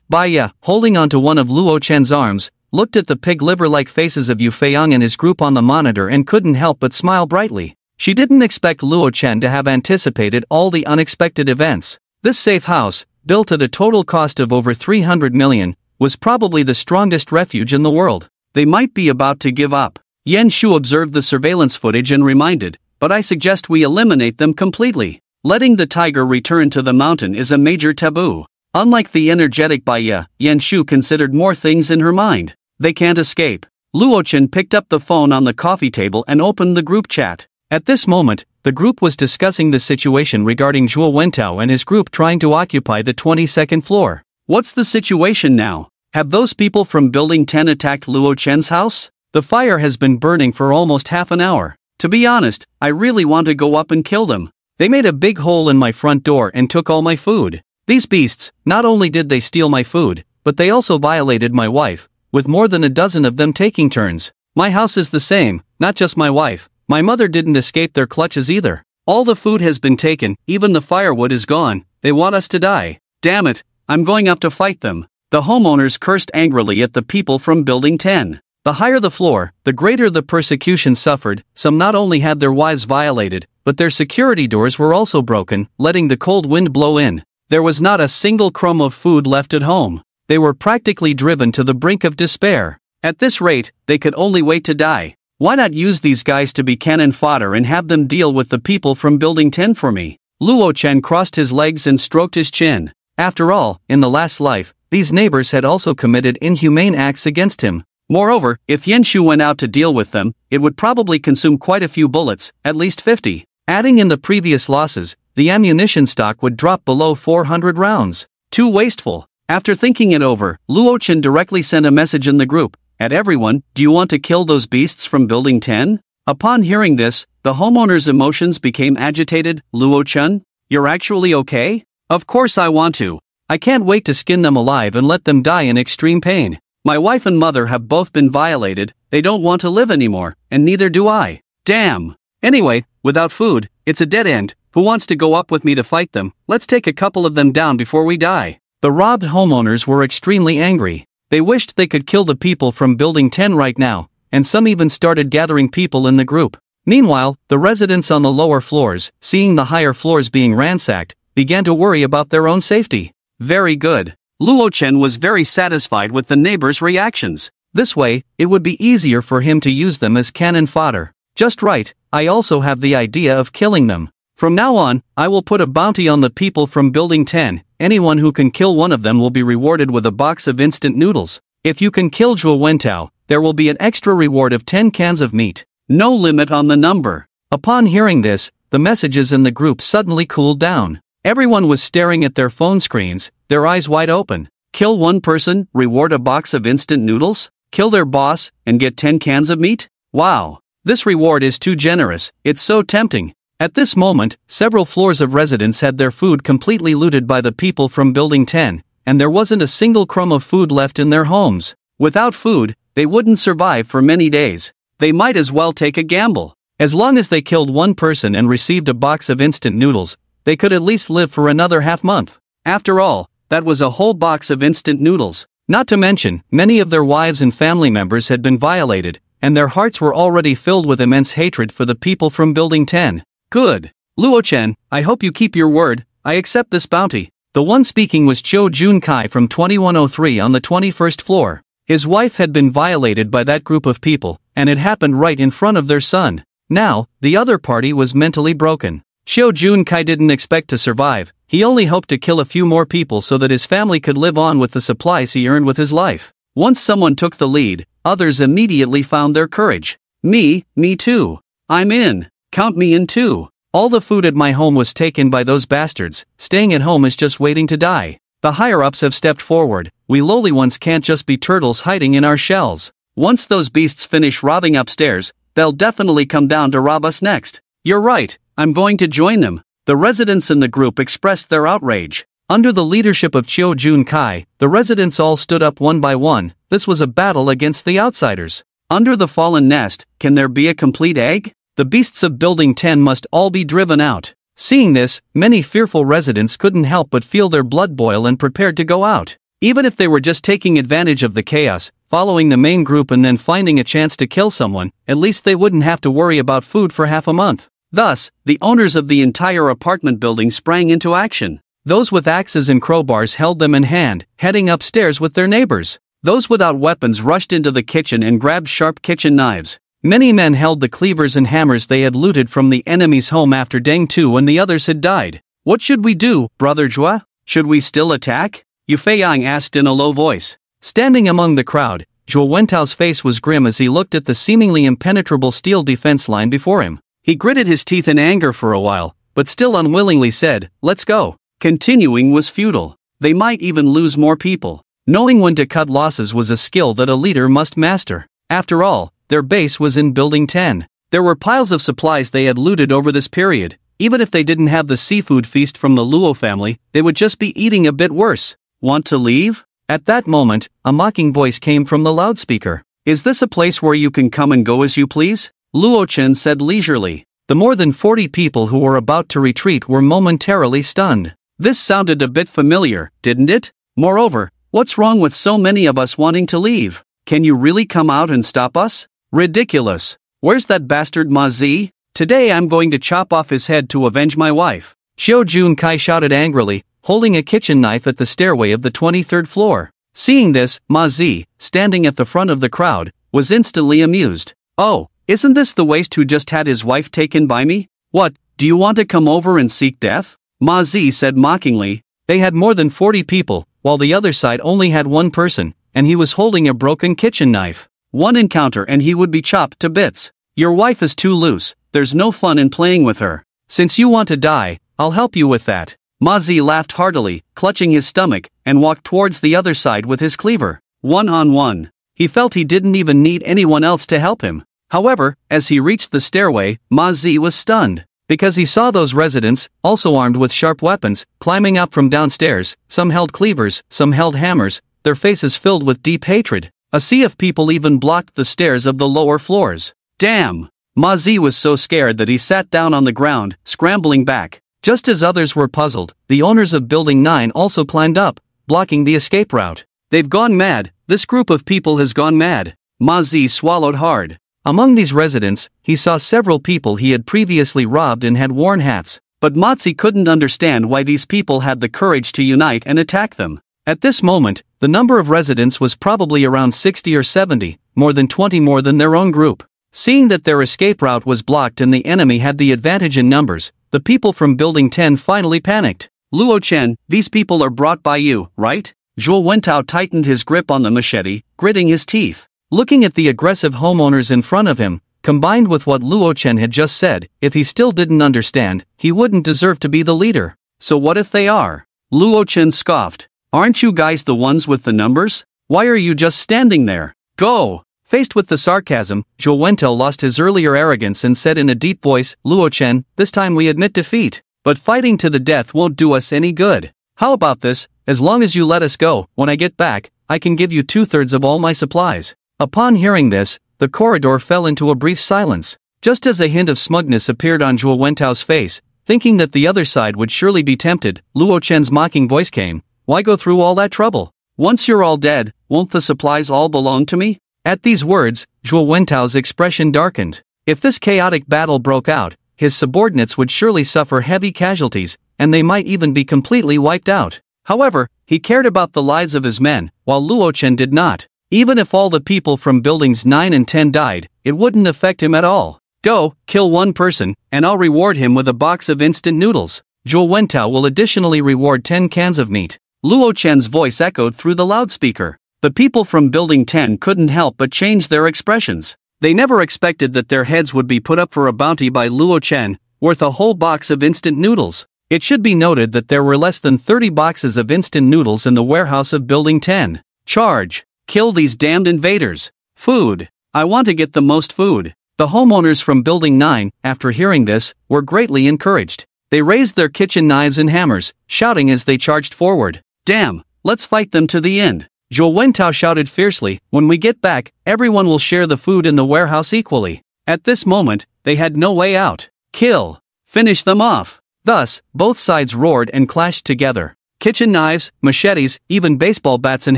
Baya, holding onto one of Luo Chen's arms, looked at the pig liver-like faces of Yu Feiyang and his group on the monitor and couldn't help but smile brightly. She didn't expect Luo Chen to have anticipated all the unexpected events. This safe house, built at a total cost of over 300 million, was probably the strongest refuge in the world. They might be about to give up. Yan Shu observed the surveillance footage and reminded, but I suggest we eliminate them completely. Letting the tiger return to the mountain is a major taboo. Unlike the energetic Baya, Yan Shu considered more things in her mind. They can't escape. Luo Chen picked up the phone on the coffee table and opened the group chat. At this moment, the group was discussing the situation regarding Zhuo Wentao and his group trying to occupy the 22nd floor. What's the situation now? Have those people from Building 10 attacked Luo Chen's house? The fire has been burning for almost half an hour. To be honest, I really want to go up and kill them. They made a big hole in my front door and took all my food. These beasts, not only did they steal my food, but they also violated my wife, with more than a dozen of them taking turns. My house is the same, not just my wife. My mother didn't escape their clutches either. All the food has been taken, even the firewood is gone. They want us to die. Damn it, I'm going up to fight them. The homeowners cursed angrily at the people from Building 10. The higher the floor, the greater the persecution suffered. Some not only had their wives violated, but their security doors were also broken, letting the cold wind blow in. There was not a single crumb of food left at home. They were practically driven to the brink of despair. At this rate, they could only wait to die. Why not use these guys to be cannon fodder and have them deal with the people from Building 10 for me? Luo Chen crossed his legs and stroked his chin. After all, in the last life, these neighbors had also committed inhumane acts against him. Moreover, if Yan Shu went out to deal with them, it would probably consume quite a few bullets, at least 50. Adding in the previous losses, the ammunition stock would drop below 400 rounds. Too wasteful. After thinking it over, Luo Chen directly sent a message in the group. At everyone, do you want to kill those beasts from Building 10? Upon hearing this, the homeowner's emotions became agitated. Luo Chen, you're actually okay? Of course I want to. I can't wait to skin them alive and let them die in extreme pain. My wife and mother have both been violated. They don't want to live anymore, and neither do I. Damn. Anyway, without food, it's a dead end. Who wants to go up with me to fight them? Let's take a couple of them down before we die. The robbed homeowners were extremely angry. They wished they could kill the people from Building 10 right now, and some even started gathering people in the group. Meanwhile, the residents on the lower floors, seeing the higher floors being ransacked, began to worry about their own safety. Very good. Luo Chen was very satisfied with the neighbors' reactions. This way, it would be easier for him to use them as cannon fodder. Just right, I also have the idea of killing them. From now on, I will put a bounty on the people from Building 10. Anyone who can kill one of them will be rewarded with a box of instant noodles. If you can kill Zhuo Wentao, there will be an extra reward of 10 cans of meat. No limit on the number. Upon hearing this, the messages in the group suddenly cooled down. Everyone was staring at their phone screens, their eyes wide open. Kill one person, reward a box of instant noodles? Kill their boss, and get 10 cans of meat? Wow. This reward is too generous, it's so tempting. At this moment, several floors of residents had their food completely looted by the people from Building 10, and there wasn't a single crumb of food left in their homes. Without food, they wouldn't survive for many days. They might as well take a gamble. As long as they killed one person and received a box of instant noodles, they could at least live for another half-month. After all, that was a whole box of instant noodles. Not to mention, many of their wives and family members had been violated, and their hearts were already filled with immense hatred for the people from Building 10. Good. Luo-chen, I hope you keep your word. I accept this bounty. The one speaking was Cho Jun-kai from 2103 on the 21st floor. His wife had been violated by that group of people, and it happened right in front of their son. Now, the other party was mentally broken. Cho Jun-kai didn't expect to survive. He only hoped to kill a few more people so that his family could live on with the supplies he earned with his life. Once someone took the lead, others immediately found their courage. Me too. I'm in. Count me in too. All the food at my home was taken by those bastards. Staying at home is just waiting to die. The higher-ups have stepped forward. We lowly ones can't just be turtles hiding in our shells. Once those beasts finish robbing upstairs, they'll definitely come down to rob us next. You're right, I'm going to join them. The residents in the group expressed their outrage. Under the leadership of Cho Jun-kai, the residents all stood up one by one. This was a battle against the outsiders. Under the fallen nest, can there be a complete egg? The beasts of Building 10 must all be driven out. Seeing this, many fearful residents couldn't help but feel their blood boil and prepared to go out. Even if they were just taking advantage of the chaos, following the main group and then finding a chance to kill someone, at least they wouldn't have to worry about food for half a month. Thus, the owners of the entire apartment building sprang into action. Those with axes and crowbars held them in hand, heading upstairs with their neighbors. Those without weapons rushed into the kitchen and grabbed sharp kitchen knives. Many men held the cleavers and hammers they had looted from the enemy's home after Deng Tu and the others had died. What should we do, Brother Zhua? Should we still attack? Yu Feiyang asked in a low voice. Standing among the crowd, Zhuo Wentao's face was grim as he looked at the seemingly impenetrable steel defense line before him. He gritted his teeth in anger for a while, but still unwillingly said, "Let's go." Continuing was futile. They might even lose more people. Knowing when to cut losses was a skill that a leader must master. After all, their base was in Building 10. There were piles of supplies they had looted over this period. Even if they didn't have the seafood feast from the Luo family, they would just be eating a bit worse. Want to leave? At that moment, a mocking voice came from the loudspeaker. Is this a place where you can come and go as you please? Luo Chen said leisurely. The more than 40 people who were about to retreat were momentarily stunned. This sounded a bit familiar, didn't it? Moreover, what's wrong with so many of us wanting to leave? Can you really come out and stop us? Ridiculous. Where's that bastard Ma Zi? Today I'm going to chop off his head to avenge my wife. Xiao Jun-kai shouted angrily, holding a kitchen knife at the stairway of the 23rd floor. Seeing this, Ma Zi, standing at the front of the crowd, was instantly amused. Oh, isn't this the waste who just had his wife taken by me? What, do you want to come over and seek death? Ma Zi said mockingly. They had more than 40 people, while the other side only had one person, and he was holding a broken kitchen knife. One encounter and he would be chopped to bits. Your wife is too loose, there's no fun in playing with her. Since you want to die, I'll help you with that. Ma Zi laughed heartily, clutching his stomach, and walked towards the other side with his cleaver. One-on-one. He felt he didn't even need anyone else to help him. However, as he reached the stairway, Ma Zi was stunned. Because he saw those residents, also armed with sharp weapons, climbing up from downstairs. Some held cleavers, some held hammers, their faces filled with deep hatred. A sea of people even blocked the stairs of the lower floors. Damn! Ma Zi was so scared that he sat down on the ground, scrambling back. Just as others were puzzled, the owners of Building 9 also climbed up, blocking the escape route. They've gone mad. This group of people has gone mad. Ma Zi swallowed hard. Among these residents, he saw several people he had previously robbed and had worn hats. But Ma Zi couldn't understand why these people had the courage to unite and attack them. At this moment, the number of residents was probably around 60 or 70, more than 20 more than their own group. Seeing that their escape route was blocked and the enemy had the advantage in numbers, the people from Building 10 finally panicked. Luo Chen, these people are brought by you, right? Zhuo Wentao tightened his grip on the machete, gritting his teeth. Looking at the aggressive homeowners in front of him, combined with what Luo Chen had just said, if he still didn't understand, he wouldn't deserve to be the leader. So what if they are? Luo Chen scoffed. Aren't you guys the ones with the numbers? Why are you just standing there? Go! Faced with the sarcasm, Zhou Wentou lost his earlier arrogance and said in a deep voice, Luo Chen, this time we admit defeat. But fighting to the death won't do us any good. How about this? As long as you let us go, when I get back, I can give you 2/3 of all my supplies. Upon hearing this, the corridor fell into a brief silence. Just as a hint of smugness appeared on Zhou Wentou's face, thinking that the other side would surely be tempted, Luo Chen's mocking voice came, why go through all that trouble? Once you're all dead, won't the supplies all belong to me? At these words, Zhou Wentou's expression darkened. If this chaotic battle broke out, his subordinates would surely suffer heavy casualties, and they might even be completely wiped out. However, he cared about the lives of his men, while Luo Chen did not. Even if all the people from buildings 9 and 10 died, it wouldn't affect him at all. Go, kill one person, and I'll reward him with a box of instant noodles. Zhou Wentou will additionally reward 10 cans of meat. Luo Chen's voice echoed through the loudspeaker. The people from Building 10 couldn't help but change their expressions. They never expected that their heads would be put up for a bounty by Luo Chen, worth a whole box of instant noodles. It should be noted that there were less than 30 boxes of instant noodles in the warehouse of Building 10. Charge! Kill these damned invaders! Food! I want to get the most food! The homeowners from Building 9, after hearing this, were greatly encouraged. They raised their kitchen knives and hammers, shouting as they charged forward. Damn! Let's fight them to the end! Zhou Wentou shouted fiercely, when we get back, everyone will share the food in the warehouse equally. At this moment, they had no way out. Kill! Finish them off! Thus, both sides roared and clashed together. Kitchen knives, machetes, even baseball bats and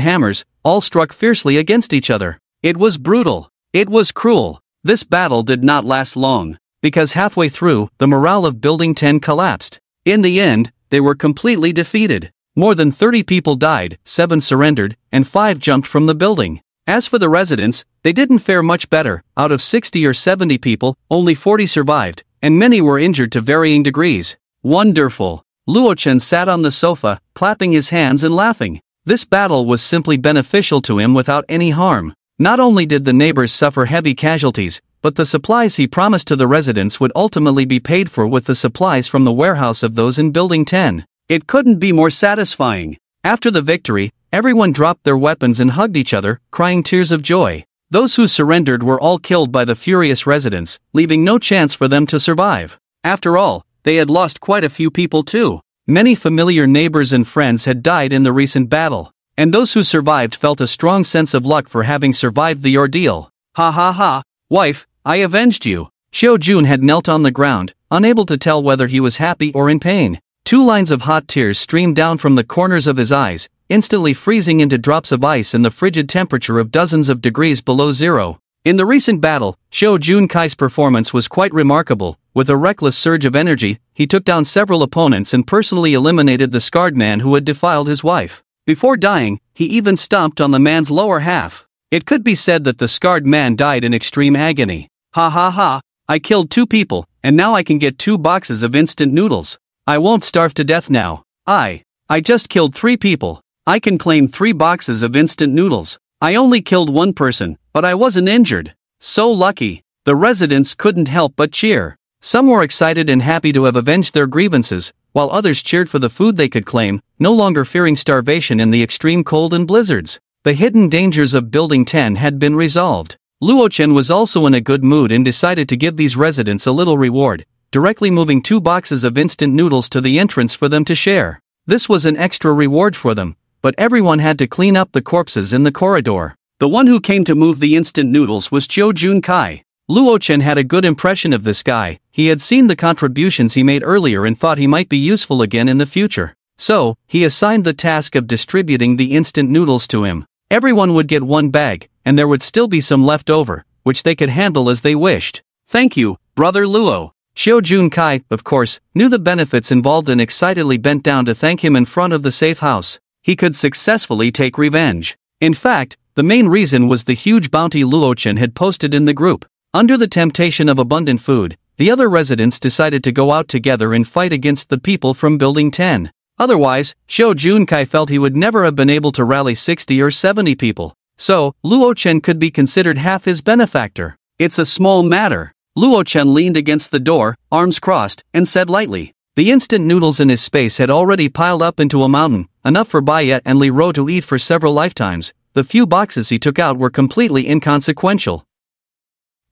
hammers, all struck fiercely against each other. It was brutal. It was cruel. This battle did not last long, because halfway through, the morale of Building 10 collapsed. In the end, they were completely defeated. More than 30 people died, 7 surrendered, and 5 jumped from the building. As for the residents, they didn't fare much better. Out of 60 or 70 people, only 40 survived, and many were injured to varying degrees. Wonderful! Luo Chen sat on the sofa, clapping his hands and laughing. This battle was simply beneficial to him without any harm. Not only did the neighbors suffer heavy casualties, but the supplies he promised to the residents would ultimately be paid for with the supplies from the warehouse of those in Building 10. It couldn't be more satisfying. After the victory, everyone dropped their weapons and hugged each other, crying tears of joy. Those who surrendered were all killed by the furious residents, leaving no chance for them to survive. After all, they had lost quite a few people too. Many familiar neighbors and friends had died in the recent battle, and those who survived felt a strong sense of luck for having survived the ordeal. Ha ha ha, wife, I avenged you. Xiao Jun had knelt on the ground, unable to tell whether he was happy or in pain. 2 lines of hot tears streamed down from the corners of his eyes, instantly freezing into drops of ice in the frigid temperature of dozens of degrees below zero. In the recent battle, Xiao Junkai's performance was quite remarkable. With a reckless surge of energy, he took down several opponents and personally eliminated the scarred man who had defiled his wife. Before dying, he even stomped on the man's lower half. It could be said that the scarred man died in extreme agony. Ha ha ha, I killed 2 people, and now I can get 2 boxes of instant noodles. I won't starve to death now. I just killed 3 people. I can claim 3 boxes of instant noodles. I only killed 1 person, but I wasn't injured. So lucky. The residents couldn't help but cheer. Some were excited and happy to have avenged their grievances, while others cheered for the food they could claim, no longer fearing starvation in the extreme cold and blizzards. The hidden dangers of Building 10 had been resolved. Luo Chen was also in a good mood and decided to give these residents a little reward, directly moving 2 boxes of instant noodles to the entrance for them to share. This was an extra reward for them, but everyone had to clean up the corpses in the corridor. The one who came to move the instant noodles was Zhou Junkai. Luo Chen had a good impression of this guy. He had seen the contributions he made earlier and thought he might be useful again in the future. So, he assigned the task of distributing the instant noodles to him. Everyone would get 1 bag, and there would still be some left over, which they could handle as they wished. Thank you, Brother Luo. Xiao Junkai, of course, knew the benefits involved and excitedly bent down to thank him in front of the safe house. He could successfully take revenge. In fact, the main reason was the huge bounty Luo Chen had posted in the group. Under the temptation of abundant food, the other residents decided to go out together and fight against the people from Building 10. Otherwise, Xiao Junkai felt he would never have been able to rally 60 or 70 people. So, Luo Chen could be considered half his benefactor. It's a small matter. Luo Chen leaned against the door, arms crossed, and said lightly. The instant noodles in his space had already piled up into a mountain, enough for Bayet and Li Ro to eat for several lifetimes. the few boxes he took out were completely inconsequential.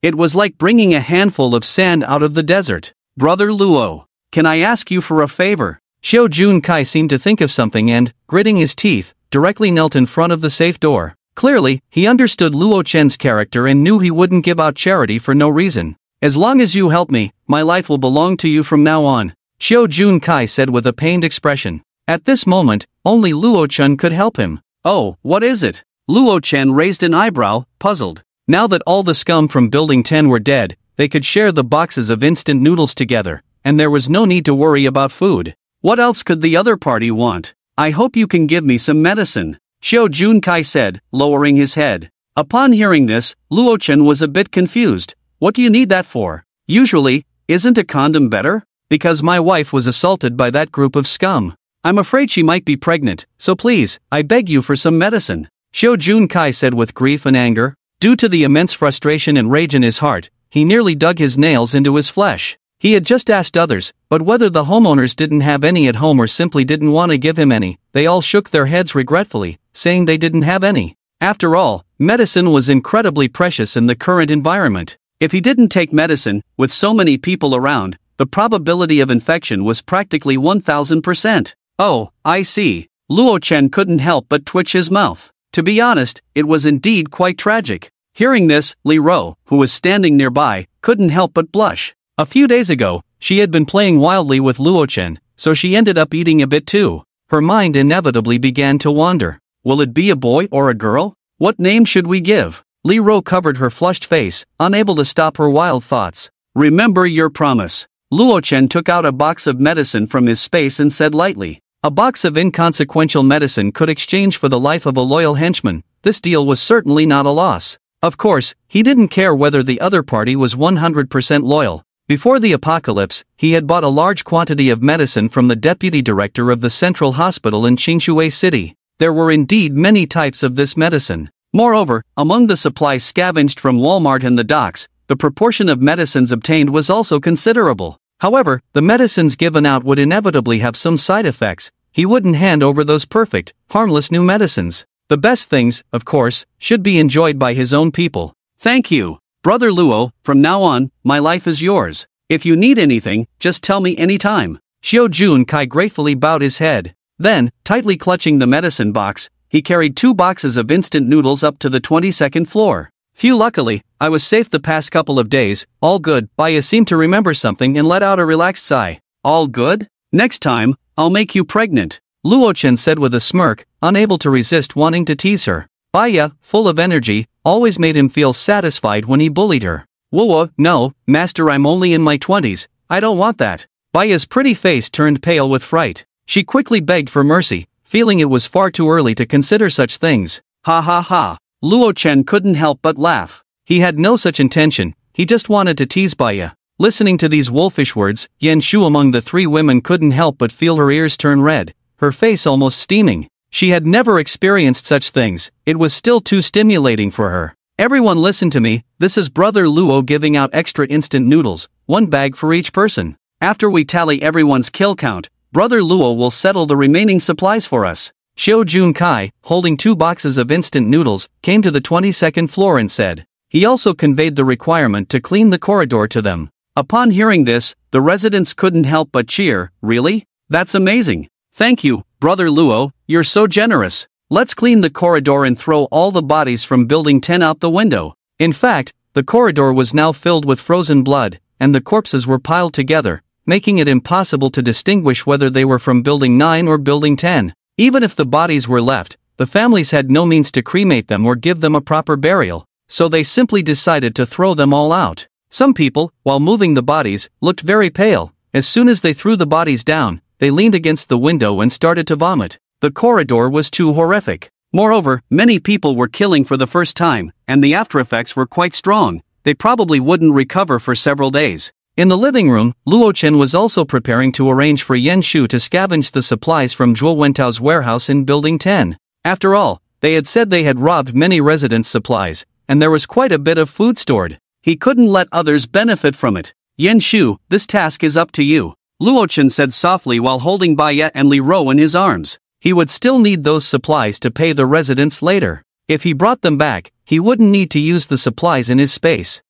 It was like bringing a handful of sand out of the desert. "Brother Luo, can I ask you for a favor?" Xiao Junkai seemed to think of something and, gritting his teeth, directly knelt in front of the safe door. Clearly, he understood Luo Chen's character and knew he wouldn't give out charity for no reason. "As long as you help me, my life will belong to you from now on," Xiao Junkai said with a pained expression. At this moment, only Luo Chen could help him. "Oh, what is it?" Luo Chen raised an eyebrow, puzzled. Now that all the scum from Building 10 were dead, they could share the boxes of instant noodles together, and there was no need to worry about food. What else could the other party want? "I hope you can give me some medicine," Xiao Junkai said, lowering his head. Upon hearing this, Luo Chen was a bit confused. "What do you need that for? Usually, isn't a condom better?" "Because my wife was assaulted by that group of scum. I'm afraid she might be pregnant, so please, I beg you for some medicine," Xiao Junkai said with grief and anger. Due to the immense frustration and rage in his heart, he nearly dug his nails into his flesh. He had just asked others, but whether the homeowners didn't have any at home or simply didn't want to give him any, they all shook their heads regretfully, saying they didn't have any. After all, medicine was incredibly precious in the current environment. If he didn't take medicine, with so many people around, the probability of infection was practically 1000%. "Oh, I see." Luo Chen couldn't help but twitch his mouth. To be honest, it was indeed quite tragic. Hearing this, Li Ro, who was standing nearby, couldn't help but blush. A few days ago, she had been playing wildly with Luo Chen, so she ended up eating a bit too. Her mind inevitably began to wander. Will it be a boy or a girl? What name should we give? Li Ro covered her flushed face, unable to stop her wild thoughts. "Remember your promise." Luo Chen took out a box of medicine from his space and said lightly. A box of inconsequential medicine could exchange for the life of a loyal henchman. This deal was certainly not a loss. Of course, he didn't care whether the other party was 100% loyal. Before the apocalypse, he had bought a large quantity of medicine from the deputy director of the central hospital in Qingshui City. There were indeed many types of this medicine. Moreover, among the supplies scavenged from Walmart and the docks, the proportion of medicines obtained was also considerable. However, the medicines given out would inevitably have some side effects. He wouldn't hand over those perfect, harmless new medicines. The best things, of course, should be enjoyed by his own people. "Thank you, Brother Luo, from now on, my life is yours. If you need anything, just tell me anytime." Xiao Junkai gratefully bowed his head. Then, tightly clutching the medicine box, he carried 2 boxes of instant noodles up to the 22nd floor. "Phew, luckily, I was safe the past couple of days, all good." Baya seemed to remember something and let out a relaxed sigh. "All good? Next time, I'll make you pregnant," Luo Chen said with a smirk, unable to resist wanting to tease her. Baya, full of energy, always made him feel satisfied when he bullied her. "Whoa, no, master, I'm only in my 20s, I don't want that." Baya's pretty face turned pale with fright. She quickly begged for mercy, feeling it was far too early to consider such things. "Ha ha ha." Luo Chen couldn't help but laugh. He had no such intention, he just wanted to tease Baya. Listening to these wolfish words, Yan Shu among the 3 women couldn't help but feel her ears turn red, her face almost steaming. She had never experienced such things, it was still too stimulating for her. "Everyone listen to me, this is Brother Luo giving out extra instant noodles, 1 bag for each person. After we tally everyone's kill count, Brother Luo will settle the remaining supplies for us." Xiao Junkai, holding 2 boxes of instant noodles, came to the 22nd floor and said. He also conveyed the requirement to clean the corridor to them. Upon hearing this, the residents couldn't help but cheer. "Really? That's amazing. Thank you, Brother Luo, you're so generous. Let's clean the corridor and throw all the bodies from Building 10 out the window." In fact, the corridor was now filled with frozen blood, and the corpses were piled together, making it impossible to distinguish whether they were from Building 9 or Building 10. Even if the bodies were left, the families had no means to cremate them or give them a proper burial, so they simply decided to throw them all out. Some people, while moving the bodies, looked very pale. As soon as they threw the bodies down, they leaned against the window and started to vomit. The corridor was too horrific. Moreover, many people were killing for the first time, and the aftereffects were quite strong. They probably wouldn't recover for several days. In the living room, Luo Chen was also preparing to arrange for Yan Shu to scavenge the supplies from Zhuo Wentao's warehouse in Building 10. After all, they had said they had robbed many residents' supplies, and there was quite a bit of food stored. He couldn't let others benefit from it. "Yan Shu, this task is up to you," Luo Chen said softly while holding Baya and Li Ro in his arms. He would still need those supplies to pay the residents later. If he brought them back, he wouldn't need to use the supplies in his space.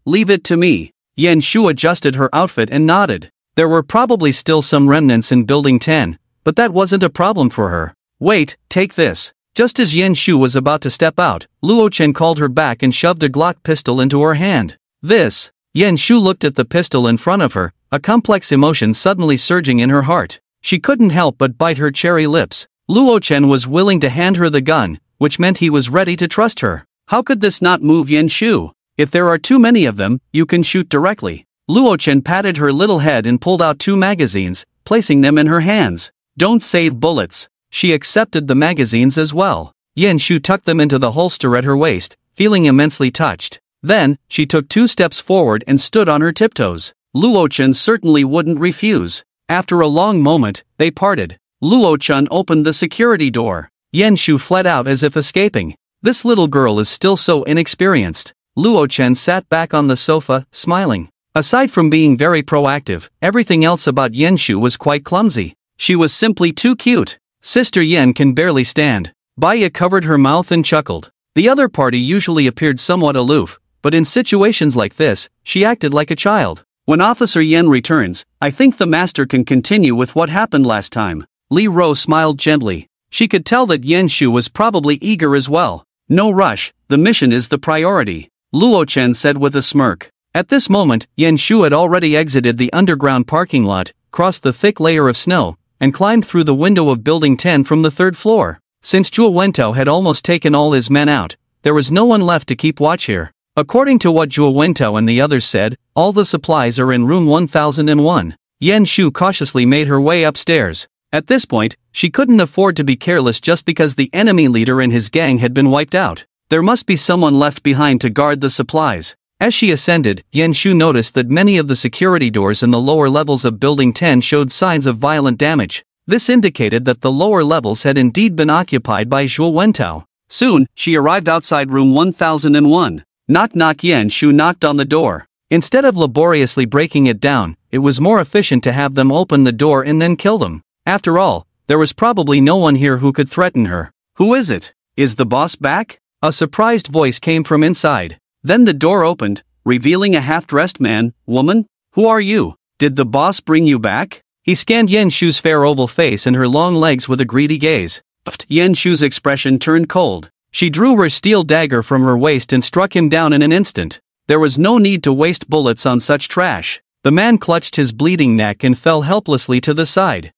Leave it to me. Yan Shu adjusted her outfit and nodded. There were probably still some remnants in Building 10, but that wasn't a problem for her. Wait, take this. Just as Yan Shu was about to step out, Luo Chen called her back and shoved a Glock pistol into her hand. This. Yan Shu looked at the pistol in front of her, a complex emotion suddenly surging in her heart. She couldn't help but bite her cherry lips. Luo Chen was willing to hand her the gun, which meant he was ready to trust her. How could this not move Yan Shu? If there are too many of them, you can shoot directly. Luo Chen patted her little head and pulled out 2 magazines, placing them in her hands. Don't save bullets. She accepted the magazines as well. Yan Shu tucked them into the holster at her waist, feeling immensely touched. Then, she took 2 steps forward and stood on her tiptoes. Luo Chen certainly wouldn't refuse. After a long moment, they parted. Luo Chen opened the security door. Yan Shu fled out as if escaping. This little girl is still so inexperienced. Luo Chen sat back on the sofa, smiling. Aside from being very proactive, everything else about Yan Shu was quite clumsy. She was simply too cute. Sister Yan can barely stand. Baya covered her mouth and chuckled. The other party usually appeared somewhat aloof, but in situations like this, she acted like a child. When Officer Yan returns, I think the master can continue with what happened last time. Li Ro smiled gently. She could tell that Yan Shu was probably eager as well. No rush, the mission is the priority, Luo Chen said with a smirk. At this moment, Yan Shu had already exited the underground parking lot, crossed the thick layer of snow, and climbed through the window of Building 10 from the 3rd floor. Since Zhuo Wentao had almost taken all his men out, there was no one left to keep watch here. According to what Zhuo Wentao and the others said, all the supplies are in room 1001. Yan Shu cautiously made her way upstairs. At this point, she couldn't afford to be careless just because the enemy leader and his gang had been wiped out. There must be someone left behind to guard the supplies. As she ascended, Yan Shu noticed that many of the security doors in the lower levels of Building 10 showed signs of violent damage. This indicated that the lower levels had indeed been occupied by Zhuo Wentao. Soon, she arrived outside room 1001. Knock knock. Yan Shu knocked on the door. Instead of laboriously breaking it down, it was more efficient to have them open the door and then kill them. After all, there was probably no one here who could threaten her. Who is it? Is the boss back? A surprised voice came from inside. Then the door opened, revealing a half-dressed man. Woman? Who are you? Did the boss bring you back? He scanned Yan Shu's fair oval face and her long legs with a greedy gaze. Yan Shu's expression turned cold. She drew her steel dagger from her waist and struck him down in an instant. There was no need to waste bullets on such trash. The man clutched his bleeding neck and fell helplessly to the side.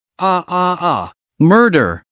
Murder!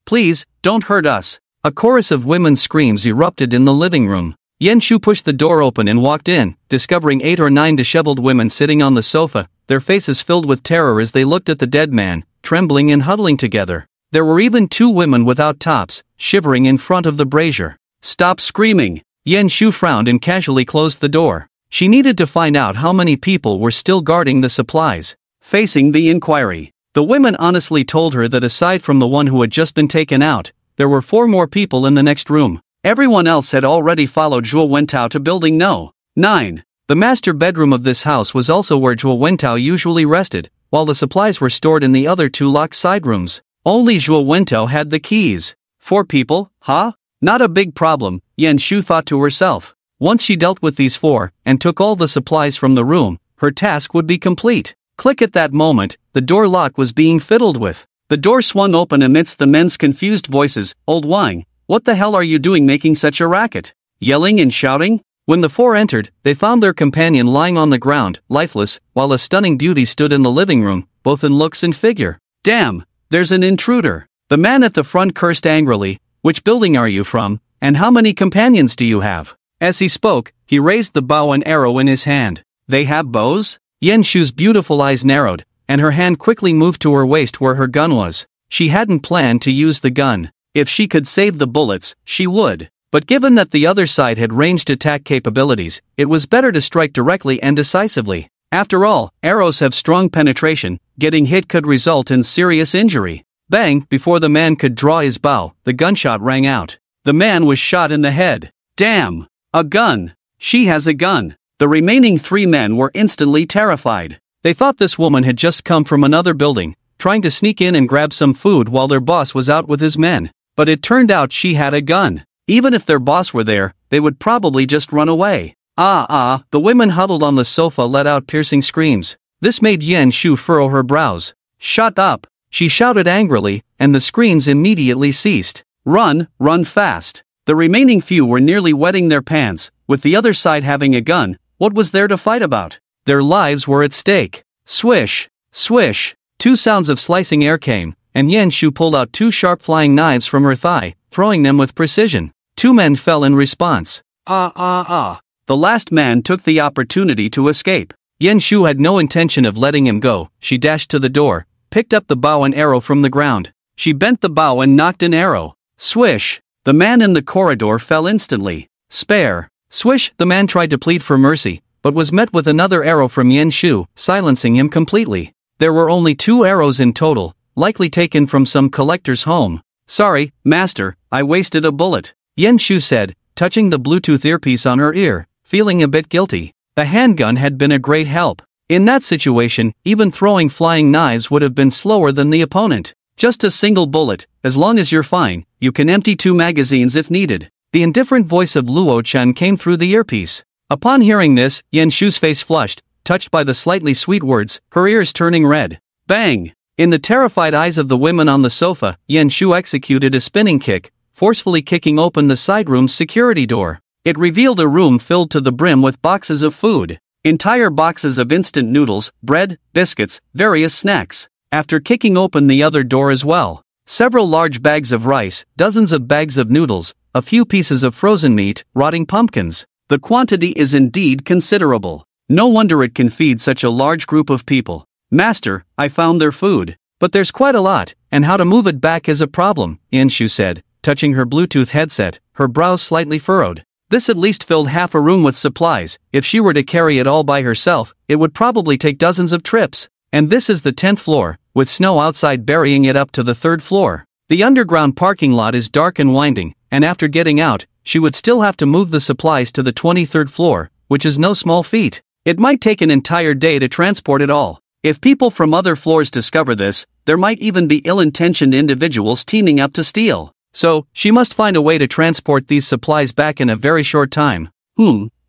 Please, don't hurt us. A chorus of women's screams erupted in the living room. Yan Shu pushed the door open and walked in, discovering 8 or 9 disheveled women sitting on the sofa, their faces filled with terror as they looked at the dead man, trembling and huddling together. There were even 2 women without tops, shivering in front of the brazier. Stop screaming! Yan Shu frowned and casually closed the door. She needed to find out how many people were still guarding the supplies. Facing the inquiry, the women honestly told her that aside from the one who had just been taken out, there were 4 more people in the next room. Everyone else had already followed Zhuo Wentao to building No. 9. The master bedroom of this house was also where Zhuo Wentao usually rested, while the supplies were stored in the other 2 locked side rooms. Only Zhuo Wentao had the keys. 4 people, huh? Not a big problem, Yan Shu thought to herself. Once she dealt with these 4, and took all the supplies from the room, her task would be complete. Click. At that moment, the door lock was being fiddled with. The door swung open amidst the men's confused voices. Old Wang, what the hell are you doing making such a racket? Yelling and shouting? When the 4 entered, they found their companion lying on the ground, lifeless, while a stunning beauty stood in the living room, both in looks and figure. Damn, there's an intruder. The man at the front cursed angrily. Which building are you from, and how many companions do you have? As he spoke, he raised the bow and arrow in his hand. They have bows? Yan Shu's beautiful eyes narrowed, and her hand quickly moved to her waist where her gun was. She hadn't planned to use the gun. If she could save the bullets, she would. But given that the other side had ranged attack capabilities, it was better to strike directly and decisively. After all, arrows have strong penetration. Getting hit could result in serious injury. Bang! Before the man could draw his bow, the gunshot rang out. The man was shot in the head. Damn! A gun! She has a gun! The remaining 3 men were instantly terrified. They thought this woman had just come from another building, trying to sneak in and grab some food while their boss was out with his men. but it turned out she had a gun. Even if their boss were there, they would probably just run away. The women huddled on the sofa let out piercing screams. This made Yen Shu furrow her brows. "Shut up!" she shouted angrily, and the screams immediately ceased. "Run, run fast!" The remaining few were nearly wetting their pants. With the other side having a gun, what was there to fight about? Their lives were at stake. Swish! Swish! Two sounds of slicing air came, and Yen Shu pulled out two sharp flying knives from her thigh, throwing them with precision. Two men fell in response. The last man took the opportunity to escape. Yen Shu had no intention of letting him go. She dashed to the door, picked up the bow and arrow from the ground. She bent the bow and knocked an arrow. Swish! The man in the corridor fell instantly. Spare! Swish! The man tried to plead for mercy, but was met with another arrow from Yen Shu, silencing him completely. There were only 2 arrows in total, likely taken from some collector's home. "Sorry, master, I wasted a bullet," Yen Shu said, touching the Bluetooth earpiece on her ear, feeling a bit guilty. The handgun had been a great help. In that situation, even throwing flying knives would have been slower than the opponent. "Just a single bullet, as long as you're fine, you can empty 2 magazines if needed." The indifferent voice of Luo Chen came through the earpiece. Upon hearing this, Yen Shu's face flushed, touched by the slightly sweet words, her ears turning red. Bang! In the terrified eyes of the women on the sofa, Yen Shu executed a spinning kick, forcefully kicking open the side room's security door. It revealed a room filled to the brim with boxes of food. Entire boxes of instant noodles, bread, biscuits, various snacks. After kicking open the other door as well, several large bags of rice, dozens of bags of noodles, a few pieces of frozen meat, rotting pumpkins. The quantity is indeed considerable. No wonder it can feed such a large group of people. "Master, I found their food. But there's quite a lot, and how to move it back is a problem," Yen Shu said, touching her Bluetooth headset, her brows slightly furrowed. This at least filled half a room with supplies. If she were to carry it all by herself, it would probably take dozens of trips. And this is the 10th floor, with snow outside burying it up to the 3rd floor. The underground parking lot is dark and winding, and after getting out, she would still have to move the supplies to the 23rd floor, which is no small feat. It might take an entire day to transport it all. If people from other floors discover this, there might even be ill-intentioned individuals teaming up to steal. So, she must find a way to transport these supplies back in a very short time.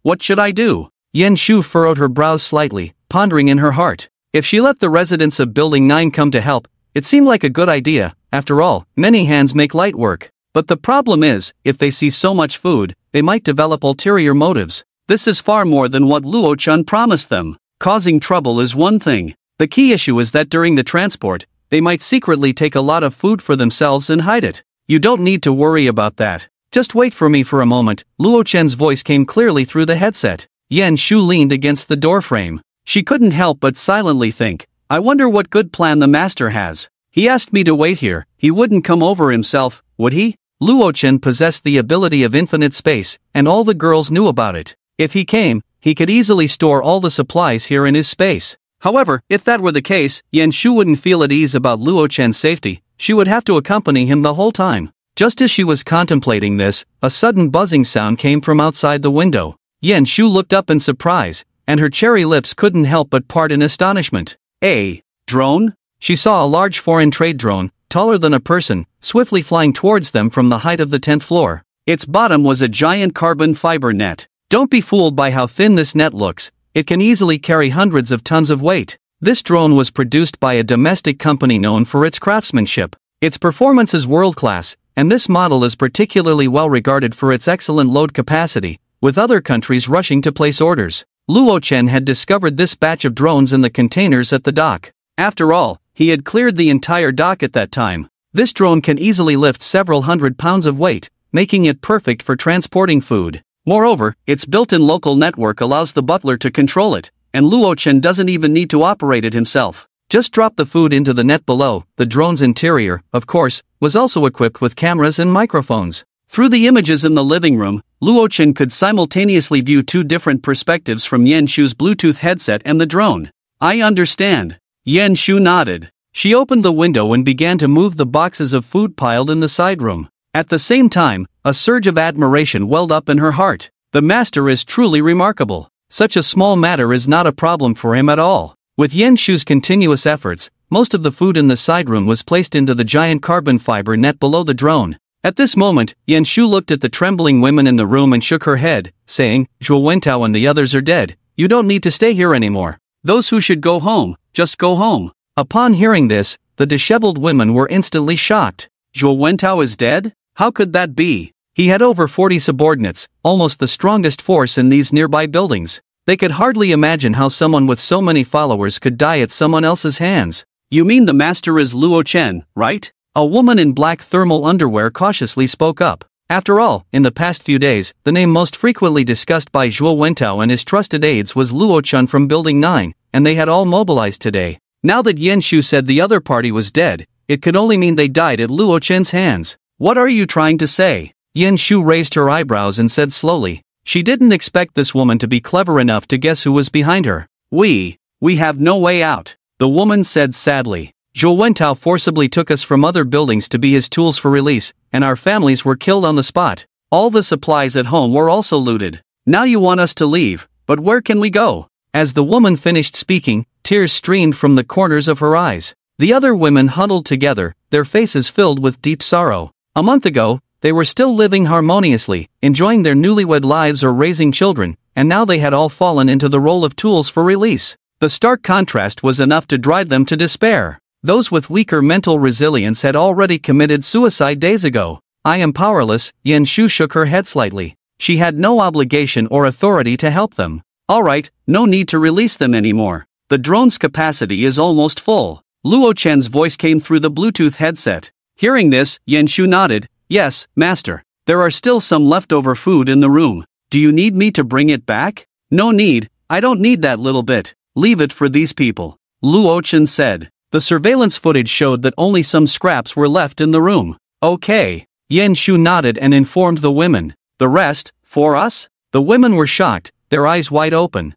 What should I do? Yen Shu furrowed her brows slightly, pondering in her heart. If she let the residents of Building 9 come to help, it seemed like a good idea. After all, many hands make light work. But the problem is, if they see so much food, they might develop ulterior motives. This is far more than what Luo Chun promised them. Causing trouble is one thing. The key issue is that during the transport, they might secretly take a lot of food for themselves and hide it. "You don't need to worry about that. Just wait for me for a moment." Luo Chen's voice came clearly through the headset. Yen Shu leaned against the doorframe. She couldn't help but silently think, "I wonder what good plan the master has. He asked me to wait here. He wouldn't come over himself, would he?" Luo Chen possessed the ability of infinite space, and all the girls knew about it. If he came, he could easily store all the supplies here in his space. However, if that were the case, Yen Shu wouldn't feel at ease about Luo Chen's safety. She would have to accompany him the whole time. Just as she was contemplating this, a sudden buzzing sound came from outside the window. Yen Shu looked up in surprise, and her cherry lips couldn't help but part in astonishment. "A drone?" She saw a large foreign trade drone, taller than a person, swiftly flying towards them from the height of the 10th floor. Its bottom was a giant carbon fiber net. Don't be fooled by how thin this net looks. It can easily carry hundreds of tons of weight. This drone was produced by a domestic company known for its craftsmanship. Its performance is world-class, and this model is particularly well regarded for its excellent load capacity, with other countries rushing to place orders. Luo Chen had discovered this batch of drones in the containers at the dock. After all, he had cleared the entire dock at that time. This drone can easily lift several hundred pounds of weight, making it perfect for transporting food. Moreover, its built-in local network allows the butler to control it, and Luo Chen doesn't even need to operate it himself. Just drop the food into the net below. The drone's interior, of course, was also equipped with cameras and microphones. Through the images in the living room, Luo Chen could simultaneously view 2 different perspectives from Yen Shu's Bluetooth headset and the drone. "I understand." Yen Shu nodded. She opened the window and began to move the boxes of food piled in the side room. At the same time, a surge of admiration welled up in her heart. The master is truly remarkable. Such a small matter is not a problem for him at all. With Yen Shu's continuous efforts, most of the food in the side room was placed into the giant carbon fiber net below the drone. At this moment, Yan Shu looked at the trembling women in the room and shook her head, saying, Zhuo Wentao and the others are dead. You don't need to stay here anymore. Those who should go home, just go home. Upon hearing this, the disheveled women were instantly shocked. Zhuo Wentao is dead? How could that be? He had over 40 subordinates, almost the strongest force in these nearby buildings. They could hardly imagine how someone with so many followers could die at someone else's hands. You mean the master is Luo Chen, right? A woman in black thermal underwear cautiously spoke up. After all, in the past few days, the name most frequently discussed by Zhuo Wentao and his trusted aides was Luo Chen from Building 9, and they had all mobilized today. Now that Yan Shu said the other party was dead, it could only mean they died at Luo Chen's hands. What are you trying to say? Yan Shu raised her eyebrows and said slowly. She didn't expect this woman to be clever enough to guess who was behind her. We have no way out, the woman said sadly. Zhuo Wentao forcibly took us from other buildings to be his tools for release, and our families were killed on the spot. All the supplies at home were also looted. Now you want us to leave, but where can we go? As the woman finished speaking, tears streamed from the corners of her eyes. The other women huddled together, their faces filled with deep sorrow. A month ago, they were still living harmoniously, enjoying their newlywed lives or raising children, and now they had all fallen into the role of tools for release. The stark contrast was enough to drive them to despair. Those with weaker mental resilience had already committed suicide days ago. I am powerless, Yan Shu shook her head slightly. She had no obligation or authority to help them. Alright, no need to release them anymore. The drone's capacity is almost full. Luo Chen's voice came through the Bluetooth headset. Hearing this, Yan Shu nodded. Yes, master. There are still some leftover food in the room. Do you need me to bring it back? No need, I don't need that little bit. Leave it for these people. Luo Chen said. The surveillance footage showed that only some scraps were left in the room. Okay. Yan Shu nodded and informed the women. The rest, for us? The women were shocked, their eyes wide open.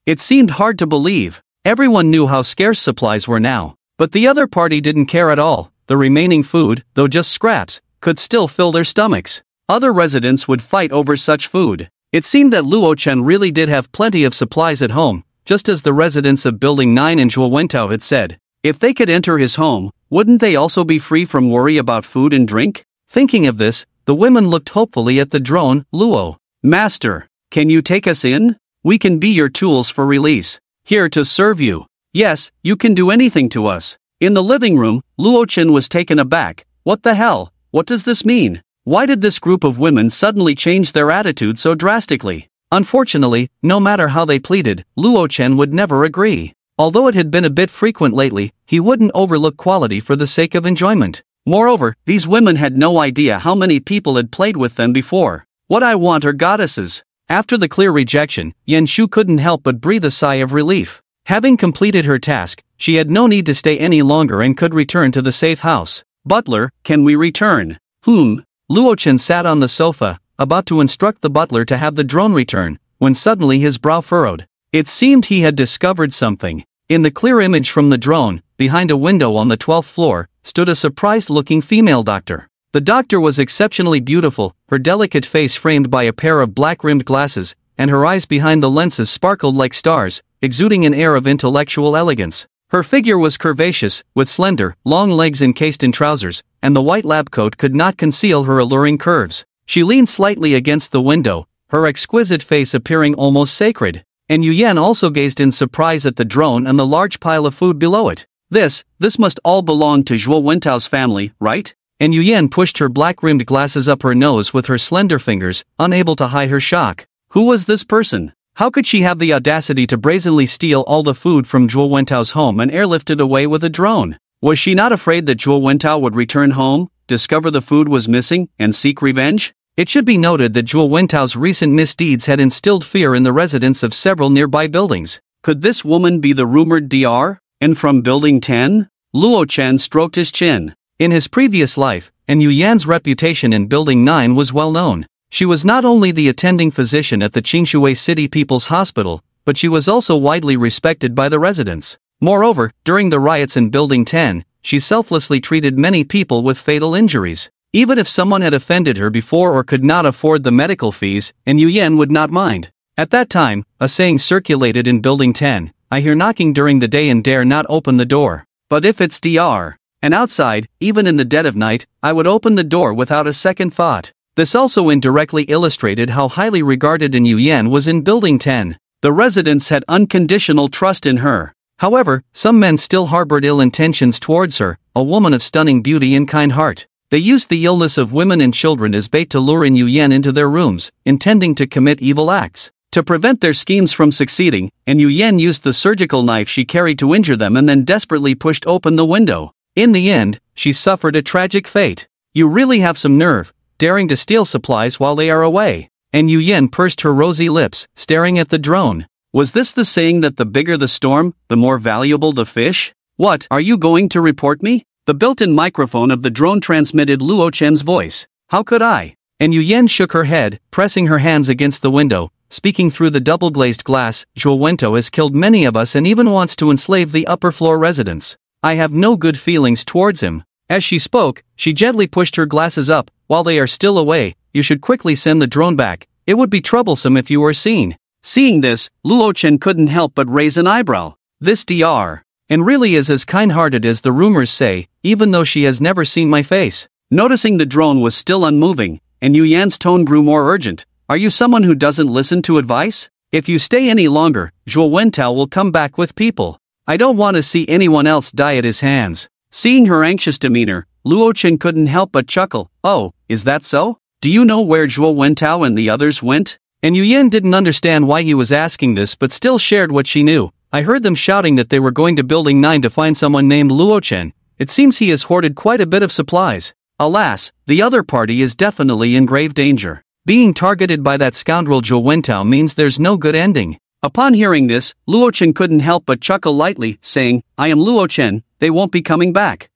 It seemed hard to believe. Everyone knew how scarce supplies were now. But the other party didn't care at all. The remaining food, though just scraps, could still fill their stomachs. Other residents would fight over such food. It seemed that Luo Chen really did have plenty of supplies at home, just as the residents of Building 9 and Zhuo Wentao had said. If they could enter his home, wouldn't they also be free from worry about food and drink? Thinking of this, the women looked hopefully at the drone, Luo. Master, can you take us in? We can be your tools for release. Here to serve you. Yes, you can do anything to us. In the living room, Luo Chen was taken aback. What the hell? What does this mean? Why did this group of women suddenly change their attitude so drastically? Unfortunately, no matter how they pleaded, Luo Chen would never agree. Although it had been a bit frequent lately, he wouldn't overlook quality for the sake of enjoyment. Moreover, these women had no idea how many people had played with them before. What I want are goddesses. After the clear rejection, Yan Shu couldn't help but breathe a sigh of relief. Having completed her task, she had no need to stay any longer and could return to the safe house. Butler, can we return? Luo Chen sat on the sofa, about to instruct the butler to have the drone return, when suddenly his brow furrowed. It seemed he had discovered something. In the clear image from the drone, behind a window on the 12th floor, stood a surprised-looking female doctor. The doctor was exceptionally beautiful, her delicate face framed by a pair of black-rimmed glasses, and her eyes behind the lenses sparkled like stars, exuding an air of intellectual elegance. Her figure was curvaceous, with slender, long legs encased in trousers, and the white lab coat could not conceal her alluring curves. She leaned slightly against the window, her exquisite face appearing almost sacred. And Yuyan also gazed in surprise at the drone and the large pile of food below it. This must all belong to Zhuo Wentao's family, right? And Yuyan pushed her black-rimmed glasses up her nose with her slender fingers, unable to hide her shock. Who was this person? How could she have the audacity to brazenly steal all the food from Zhuo Wentao's home and airlift it away with a drone? Was she not afraid that Zhuo Wentao would return home, discover the food was missing, and seek revenge? It should be noted that Zhuo Wentao's recent misdeeds had instilled fear in the residents of several nearby buildings. Could this woman be the rumored DR? And from Building 10? Luo Chen stroked his chin. In his previous life, and Yuyan's reputation in Building 9 was well known. She was not only the attending physician at the Qingshui City People's Hospital, but she was also widely respected by the residents. Moreover, during the riots in Building 10, she selflessly treated many people with fatal injuries. Even if someone had offended her before or could not afford the medical fees, and Yuyan would not mind. At that time, a saying circulated in Building 10, I hear knocking during the day and dare not open the door. But if it's DR, And outside, even in the dead of night, I would open the door without a second thought. This also indirectly illustrated how highly regarded Yu Yan was in Building 10. The residents had unconditional trust in her. However, some men still harbored ill intentions towards her, a woman of stunning beauty and kind heart. They used the illness of women and children as bait to lure Yu Yan into their rooms, intending to commit evil acts. To prevent their schemes from succeeding, Yu Yan used the surgical knife she carried to injure them and then desperately pushed open the window. In the end, she suffered a tragic fate. You really have some nerve, daring to steal supplies while they are away. And Yu Yan pursed her rosy lips, staring at the drone. Was this the saying that the bigger the storm, the more valuable the fish? What, are you going to report me? The built-in microphone of the drone transmitted Luo Chen's voice. How could I? And Yu Yan shook her head, pressing her hands against the window. Speaking through the double-glazed glass, Zhuo Wento has killed many of us and even wants to enslave the upper-floor residents. I have no good feelings towards him. As she spoke, she gently pushed her glasses up. While they are still away, you should quickly send the drone back. It would be troublesome if you were seen. Seeing this, Luo Chen couldn't help but raise an eyebrow. This Dr. and really is as kind-hearted as the rumors say, even though she has never seen my face. Noticing the drone was still unmoving, and Yu Yan's tone grew more urgent. Are you someone who doesn't listen to advice? If you stay any longer, Zhuo Wentao will come back with people. I don't want to see anyone else die at his hands. Seeing her anxious demeanor, Luo Chen couldn't help but chuckle. Oh, is that so? Do you know where Zhuo Wentao and the others went? And Yu Yan didn't understand why he was asking this but still shared what she knew. I heard them shouting that they were going to Building 9 to find someone named Luo Chen. It seems he has hoarded quite a bit of supplies. Alas, the other party is definitely in grave danger. Being targeted by that scoundrel Zhuo Wentao means there's no good ending. Upon hearing this, Luo Chen couldn't help but chuckle lightly, saying, I am Luo Chen, they won't be coming back.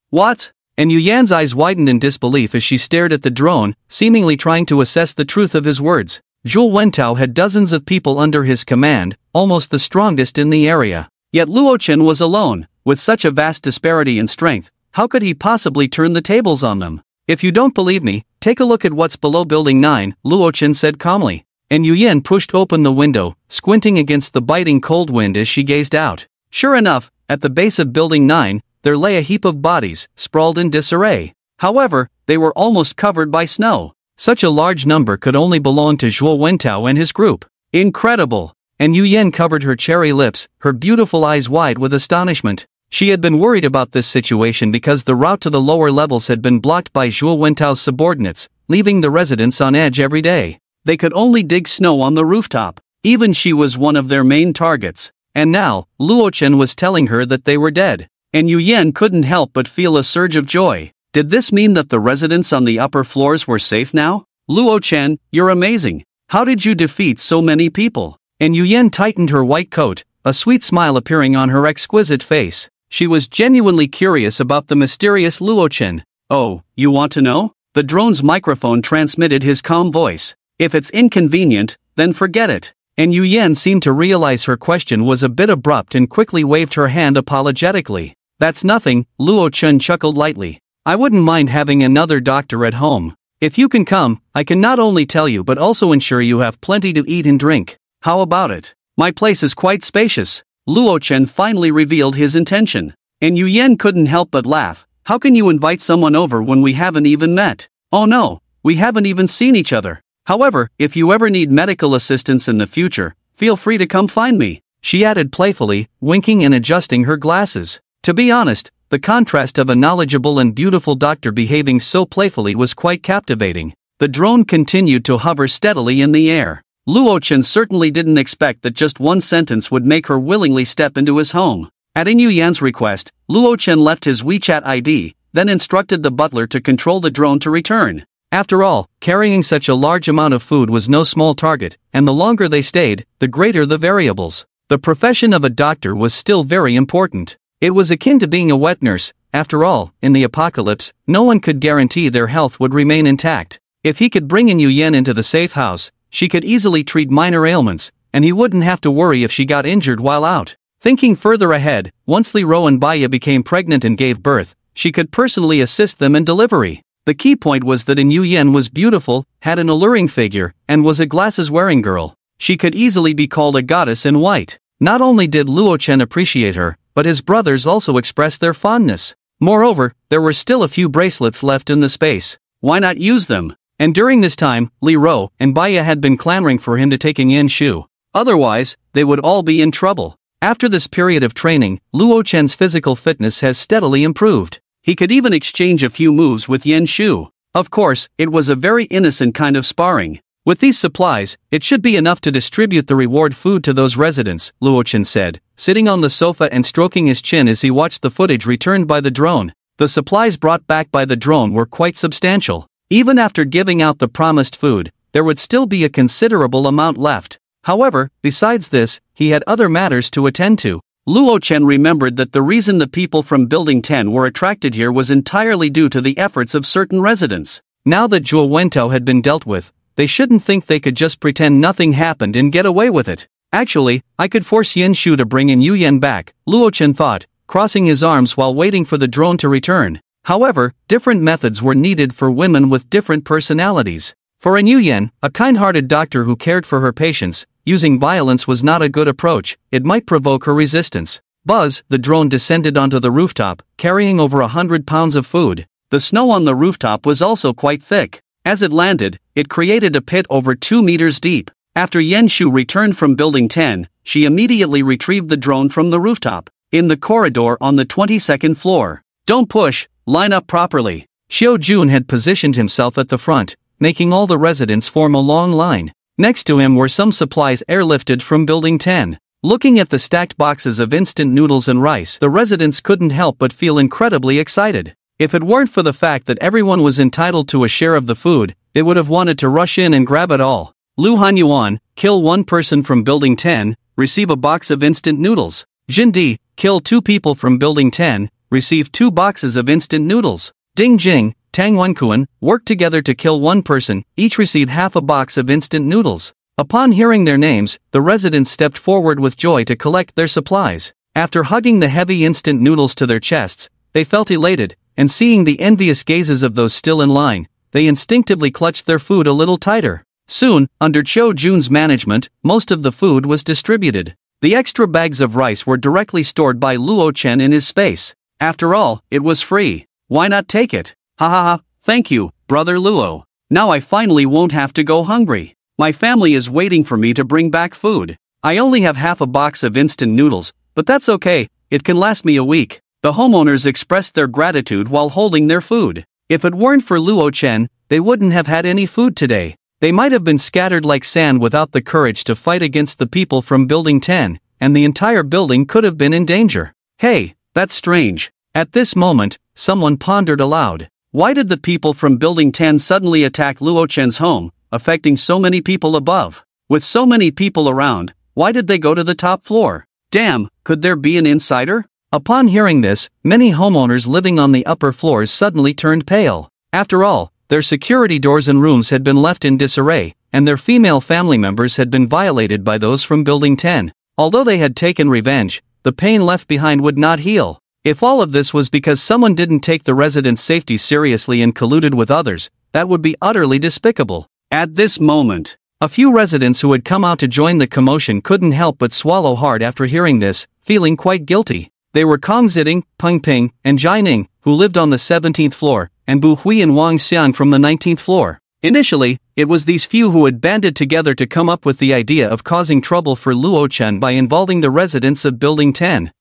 What? And Yu Yan's eyes widened in disbelief as she stared at the drone, seemingly trying to assess the truth of his words. Zhuo Wentao had dozens of people under his command, almost the strongest in the area. Yet Luo Chen was alone. With such a vast disparity in strength, how could he possibly turn the tables on them? If you don't believe me, take a look at what's below Building 9, Luo Chen said calmly. And Yu Yan pushed open the window, squinting against the biting cold wind as she gazed out. Sure enough, at the base of Building 9, there lay a heap of bodies, sprawled in disarray. However, they were almost covered by snow. Such a large number could only belong to Zhuo Wentao and his group. Incredible! And Yu Yan covered her cherry lips, her beautiful eyes wide with astonishment. She had been worried about this situation because the route to the lower levels had been blocked by Zhuo Wentao's subordinates, leaving the residents on edge every day. They could only dig snow on the rooftop. Even she was one of their main targets. And now, Luo Chen was telling her that they were dead. And Yu Yan couldn't help but feel a surge of joy. Did this mean that the residents on the upper floors were safe now? Luo Chen, you're amazing. How did you defeat so many people? And Yu Yan tightened her white coat, a sweet smile appearing on her exquisite face. She was genuinely curious about the mysterious Luo Chen. Oh, you want to know? The drone's microphone transmitted his calm voice. If it's inconvenient, then forget it. And Yu Yan seemed to realize her question was a bit abrupt and quickly waved her hand apologetically. That's nothing, Luo Chen chuckled lightly. I wouldn't mind having another doctor at home. If you can come, I can not only tell you but also ensure you have plenty to eat and drink. How about it? My place is quite spacious. Luo Chen finally revealed his intention. And Yu Yan couldn't help but laugh. How can you invite someone over when we haven't even met? Oh no, we haven't even seen each other. However, if you ever need medical assistance in the future, feel free to come find me, she added playfully, winking and adjusting her glasses. To be honest, the contrast of a knowledgeable and beautiful doctor behaving so playfully was quite captivating. The drone continued to hover steadily in the air. Luo Chen certainly didn't expect that just one sentence would make her willingly step into his home. At Yu Yan's request, Luo Chen left his WeChat ID, then instructed the butler to control the drone to return. After all, carrying such a large amount of food was no small target, and the longer they stayed, the greater the variables. The profession of a doctor was still very important. It was akin to being a wet nurse. After all, in the apocalypse, no one could guarantee their health would remain intact. If he could bring Yu Yan into the safe house, she could easily treat minor ailments, and he wouldn't have to worry if she got injured while out. Thinking further ahead, once Li Ro and Baya became pregnant and gave birth, she could personally assist them in delivery. The key point was that Yu Yan was beautiful, had an alluring figure, and was a glasses-wearing girl. She could easily be called a goddess in white. Not only did Luo Chen appreciate her, but his brothers also expressed their fondness. Moreover, there were still a few bracelets left in the space. Why not use them? And during this time, Lee Ro and Baya had been clamoring for him to take Yen Shu. Otherwise, they would all be in trouble. After this period of training, Luo Chen's physical fitness has steadily improved. He could even exchange a few moves with Yen Shu. Of course, it was a very innocent kind of sparring. With these supplies, it should be enough to distribute the reward food to those residents, Luo Chen said, sitting on the sofa and stroking his chin as he watched the footage returned by the drone. The supplies brought back by the drone were quite substantial. Even after giving out the promised food, there would still be a considerable amount left. However, besides this, he had other matters to attend to. Luo Chen remembered that the reason the people from Building 10 were attracted here was entirely due to the efforts of certain residents. Now that Zhuo Wentao had been dealt with, they shouldn't think they could just pretend nothing happened and get away with it. Actually, I could force Yen Shu to bring in Yu Yan back, Luo Chen thought, crossing his arms while waiting for the drone to return. However, different methods were needed for women with different personalities. For Yu Yan, a kind-hearted doctor who cared for her patients, using violence was not a good approach, it might provoke her resistance. Buzz, the drone descended onto the rooftop, carrying over 100 pounds of food. The snow on the rooftop was also quite thick. As it landed, it created a pit over 2 meters deep. After Yen Shu returned from Building 10, she immediately retrieved the drone from the rooftop. In the corridor on the 22nd floor. Don't push, line up properly. Xiao Jun had positioned himself at the front, making all the residents form a long line. Next to him were some supplies airlifted from Building 10. Looking at the stacked boxes of instant noodles and rice, the residents couldn't help but feel incredibly excited. If it weren't for the fact that everyone was entitled to a share of the food, they would have wanted to rush in and grab it all. Lu Hanyuan, kill one person from Building 10, receive a box of instant noodles. Jindi, kill 2 people from Building 10, receive 2 boxes of instant noodles. Ding Jing, Tang Wenkuan, work together to kill 1 person, each receive half a box of instant noodles. Upon hearing their names, the residents stepped forward with joy to collect their supplies. After hugging the heavy instant noodles to their chests, they felt elated, and seeing the envious gazes of those still in line, they instinctively clutched their food a little tighter. Soon, under Qiu Jun's management, most of the food was distributed. The extra bags of rice were directly stored by Luo Chen in his space. After all, it was free. Why not take it? Ha ha ha, thank you, brother Luo. Now I finally won't have to go hungry. My family is waiting for me to bring back food. I only have half a box of instant noodles, but that's okay, it can last me a week. The homeowners expressed their gratitude while holding their food. If it weren't for Luo Chen, they wouldn't have had any food today. They might have been scattered like sand without the courage to fight against the people from Building 10, and the entire building could have been in danger. Hey, that's strange. At this moment, someone pondered aloud. Why did the people from Building 10 suddenly attack Luo Chen's home, affecting so many people above? With so many people around, why did they go to the top floor? Damn, could there be an insider? Upon hearing this, many homeowners living on the upper floors suddenly turned pale. After all, their security doors and rooms had been left in disarray, and their female family members had been violated by those from Building 10. Although they had taken revenge, the pain left behind would not heal. If all of this was because someone didn't take the residents' safety seriously and colluded with others, that would be utterly despicable. At this moment, a few residents who had come out to join the commotion couldn't help but swallow hard after hearing this, feeling quite guilty. They were Kong Ziding, Peng Ping, and Jai Ning, who lived on the 17th floor, and Bu Hui and Wang Xiang from the 19th floor. Initially, it was these few who had banded together to come up with the idea of causing trouble for Luo Chen by involving the residents of Building 10.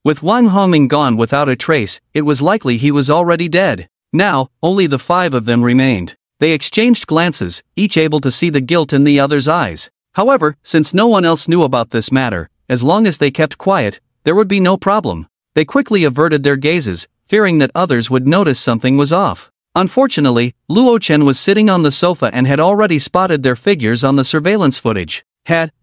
With Wang Hongming gone without a trace, it was likely he was already dead. Now, only the 5 of them remained. They exchanged glances, each able to see the guilt in the other's eyes. However, since no one else knew about this matter, as long as they kept quiet, there would be no problem. They quickly averted their gazes, fearing that others would notice something was off. Unfortunately, Luo Chen was sitting on the sofa and had already spotted their figures on the surveillance footage.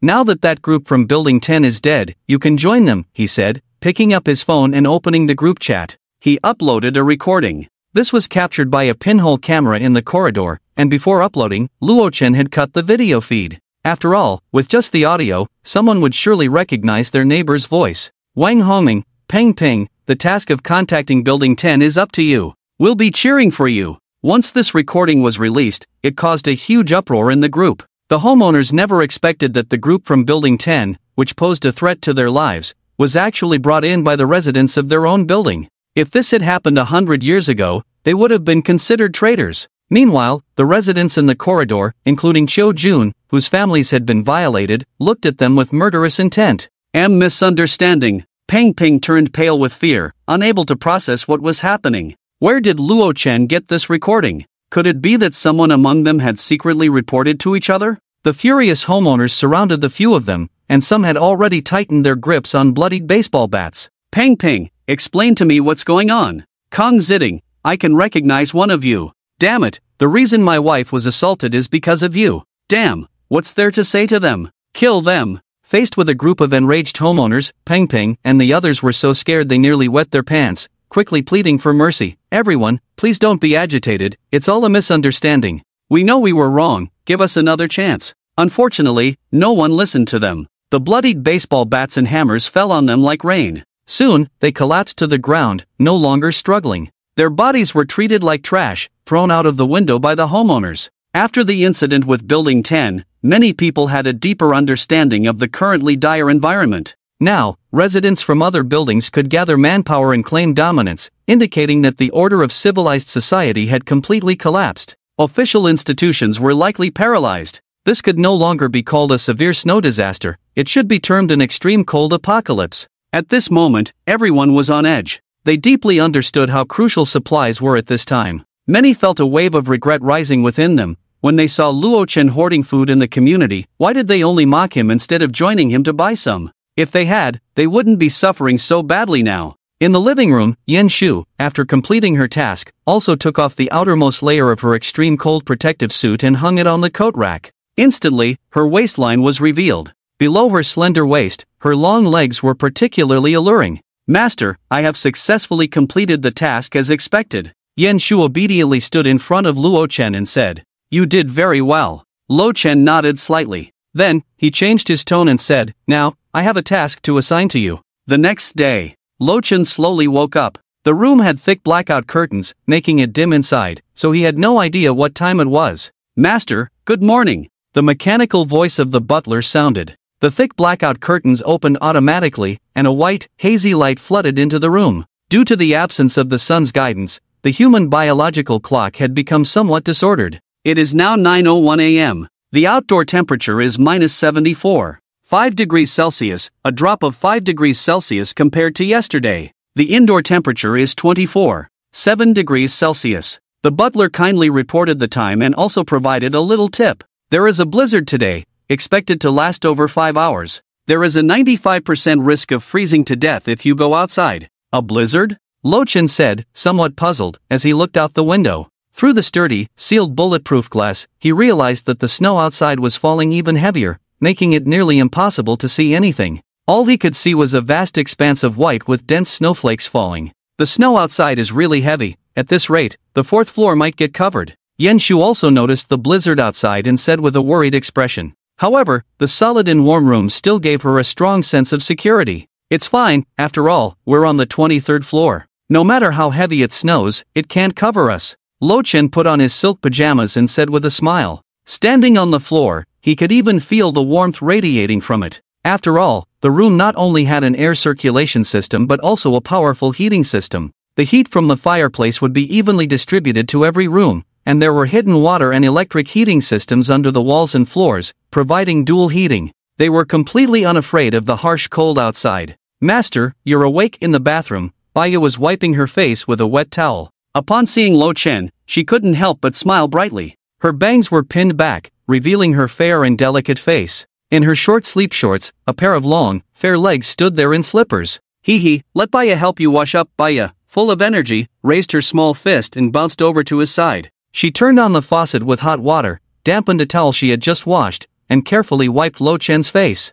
Now that group from Building 10 is dead, you can join them, he said, picking up his phone and opening the group chat. He uploaded a recording. This was captured by a pinhole camera in the corridor, and before uploading, Luo Chen had cut the video feed. After all, with just the audio, someone would surely recognize their neighbor's voice. Wang Hongming, Peng Ping, the task of contacting Building 10 is up to you. We'll be cheering for you. Once this recording was released, it caused a huge uproar in the group. The homeowners never expected that the group from Building 10, which posed a threat to their lives, was actually brought in by the residents of their own building. If this had happened 100 years ago, they would have been considered traitors. Meanwhile, the residents in the corridor, including Cho Jun, whose families had been violated, looked at them with murderous intent. Misunderstanding. Peng Peng turned pale with fear, unable to process what was happening. Where did Luo Chen get this recording? Could it be that someone among them had secretly reported to each other? The furious homeowners surrounded the few of them, and some had already tightened their grips on bloodied baseball bats. Peng Peng, explain to me what's going on. Kong Ziding, I can recognize one of you. Damn it, the reason my wife was assaulted is because of you. Damn, what's there to say to them? Kill them. Faced with a group of enraged homeowners, Peng Peng and the others were so scared they nearly wet their pants, quickly pleading for mercy. Everyone, please don't be agitated, it's all a misunderstanding. We know we were wrong, give us another chance. Unfortunately, no one listened to them. The bloodied baseball bats and hammers fell on them like rain. Soon, they collapsed to the ground, no longer struggling. Their bodies were treated like trash, thrown out of the window by the homeowners. After the incident with Building 10, many people had a deeper understanding of the currently dire environment. Now, residents from other buildings could gather manpower and claim dominance, indicating that the order of civilized society had completely collapsed. Official institutions were likely paralyzed. This could no longer be called a severe snow disaster, it should be termed an extreme cold apocalypse. At this moment, everyone was on edge. They deeply understood how crucial supplies were at this time. Many felt a wave of regret rising within them. When they saw Luo Chen hoarding food in the community, why did they only mock him instead of joining him to buy some? If they had, they wouldn't be suffering so badly now. In the living room, Yen Shu, after completing her task, also took off the outermost layer of her extreme cold protective suit and hung it on the coat rack. Instantly, her waistline was revealed. Below her slender waist, her long legs were particularly alluring. Master, I have successfully completed the task as expected. Yen Shu obediently stood in front of Luo Chen and said, You did very well. Luo Chen nodded slightly. Then, he changed his tone and said, Now, I have a task to assign to you. The next day, Luo Chen slowly woke up. The room had thick blackout curtains, making it dim inside, so he had no idea what time it was. Master, good morning. The mechanical voice of the butler sounded. The thick blackout curtains opened automatically, and a white, hazy light flooded into the room. Due to the absence of the sun's guidance, the human biological clock had become somewhat disordered. It is now 9:01 a.m. The outdoor temperature is -74. 5 degrees Celsius, a drop of 5 degrees Celsius compared to yesterday. The indoor temperature is 24.7 degrees Celsius. The butler kindly reported the time and also provided a little tip. There is a blizzard today, expected to last over 5 hours. There is a 95% risk of freezing to death if you go outside. A blizzard? Luo Chen said, somewhat puzzled, as he looked out the window. Through the sturdy, sealed bulletproof glass, he realized that the snow outside was falling even heavier, making it nearly impossible to see anything. All he could see was a vast expanse of white with dense snowflakes falling. The snow outside is really heavy. At this rate, the 4th floor might get covered. Yen Shu also noticed the blizzard outside and said with a worried expression. However, the solid and warm room still gave her a strong sense of security. It's fine, after all, we're on the 23rd floor. No matter how heavy it snows, it can't cover us. Luo Chen put on his silk pajamas and said with a smile. Standing on the floor, he could even feel the warmth radiating from it. After all, the room not only had an air circulation system but also a powerful heating system. The heat from the fireplace would be evenly distributed to every room, and there were hidden water and electric heating systems under the walls and floors, providing dual heating. They were completely unafraid of the harsh cold outside. Master, you're awake in the bathroom. Baya was wiping her face with a wet towel. Upon seeing Luo Chen, she couldn't help but smile brightly. Her bangs were pinned back, revealing her fair and delicate face. In her short sleep shorts, a pair of long, fair legs stood there in slippers. Hee, let Baya help you wash up. Baya, full of energy, raised her small fist and bounced over to his side. She turned on the faucet with hot water, dampened a towel she had just washed, and carefully wiped Luo Chen's face.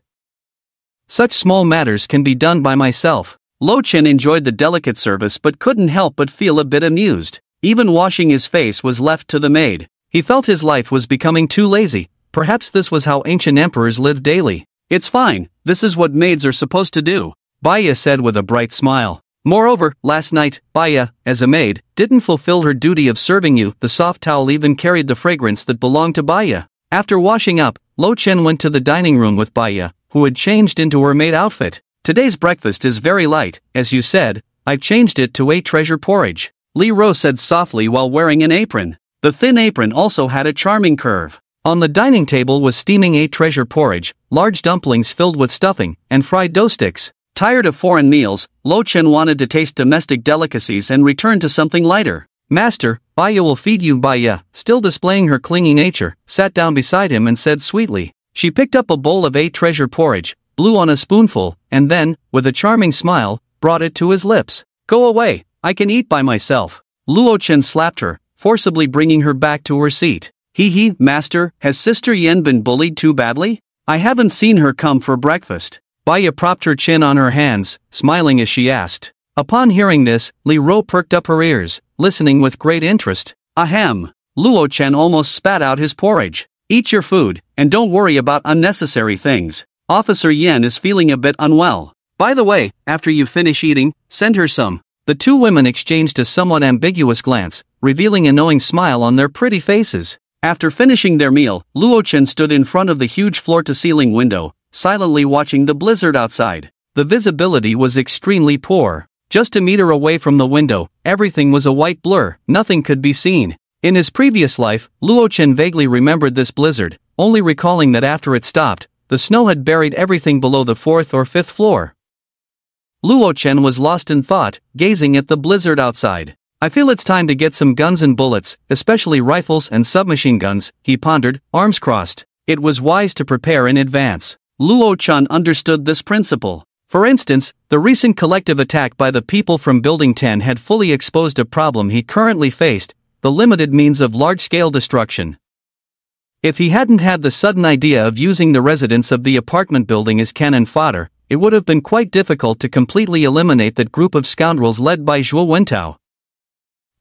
Such small matters can be done by myself. Luo Chen enjoyed the delicate service but couldn't help but feel a bit amused. Even washing his face was left to the maid. He felt his life was becoming too lazy. Perhaps this was how ancient emperors lived daily. It's fine, this is what maids are supposed to do, Baya said with a bright smile. Moreover, last night, Baya, as a maid, didn't fulfill her duty of serving you. The soft towel even carried the fragrance that belonged to Baya. After washing up, Luo Chen went to the dining room with Baya, who had changed into her maid outfit. Today's breakfast is very light, as you said, I've changed it to a treasure porridge, Lee Ro said softly while wearing an apron. The thin apron also had a charming curve. On the dining table was steaming a treasure porridge, large dumplings filled with stuffing, and fried dough sticks. Tired of foreign meals, Lo Chen wanted to taste domestic delicacies and return to something lighter. Master, Baya will feed you. Baya, still displaying her clingy nature, sat down beside him and said sweetly. She picked up a bowl of a treasure porridge, blew on a spoonful, and then, with a charming smile, brought it to his lips. Go away, I can eat by myself. Luo Chen slapped her, forcibly bringing her back to her seat. Hee, master, has Sister Yen been bullied too badly? I haven't seen her come for breakfast. Baya propped her chin on her hands, smiling as she asked. Upon hearing this, Li Ro perked up her ears, listening with great interest. Ahem. Luo Chen almost spat out his porridge. Eat your food, and don't worry about unnecessary things. Officer Yen is feeling a bit unwell. By the way, after you finish eating, send her some. The two women exchanged a somewhat ambiguous glance, revealing a knowing smile on their pretty faces. After finishing their meal, Luo Chen stood in front of the huge floor-to-ceiling window, silently watching the blizzard outside. The visibility was extremely poor. Just a meter away from the window, everything was a white blur, nothing could be seen. In his previous life, Luo Chen vaguely remembered this blizzard, only recalling that after it stopped, the snow had buried everything below the 4th or 5th floor. Luo Chen was lost in thought, gazing at the blizzard outside. I feel it's time to get some guns and bullets, especially rifles and submachine guns, he pondered, arms crossed. It was wise to prepare in advance. Luo Chen understood this principle. For instance, the recent collective attack by the people from Building 10 had fully exposed a problem he currently faced, the limited means of large-scale destruction. If he hadn't had the sudden idea of using the residents of the apartment building as cannon fodder, it would have been quite difficult to completely eliminate that group of scoundrels led by Zhuo Wentao.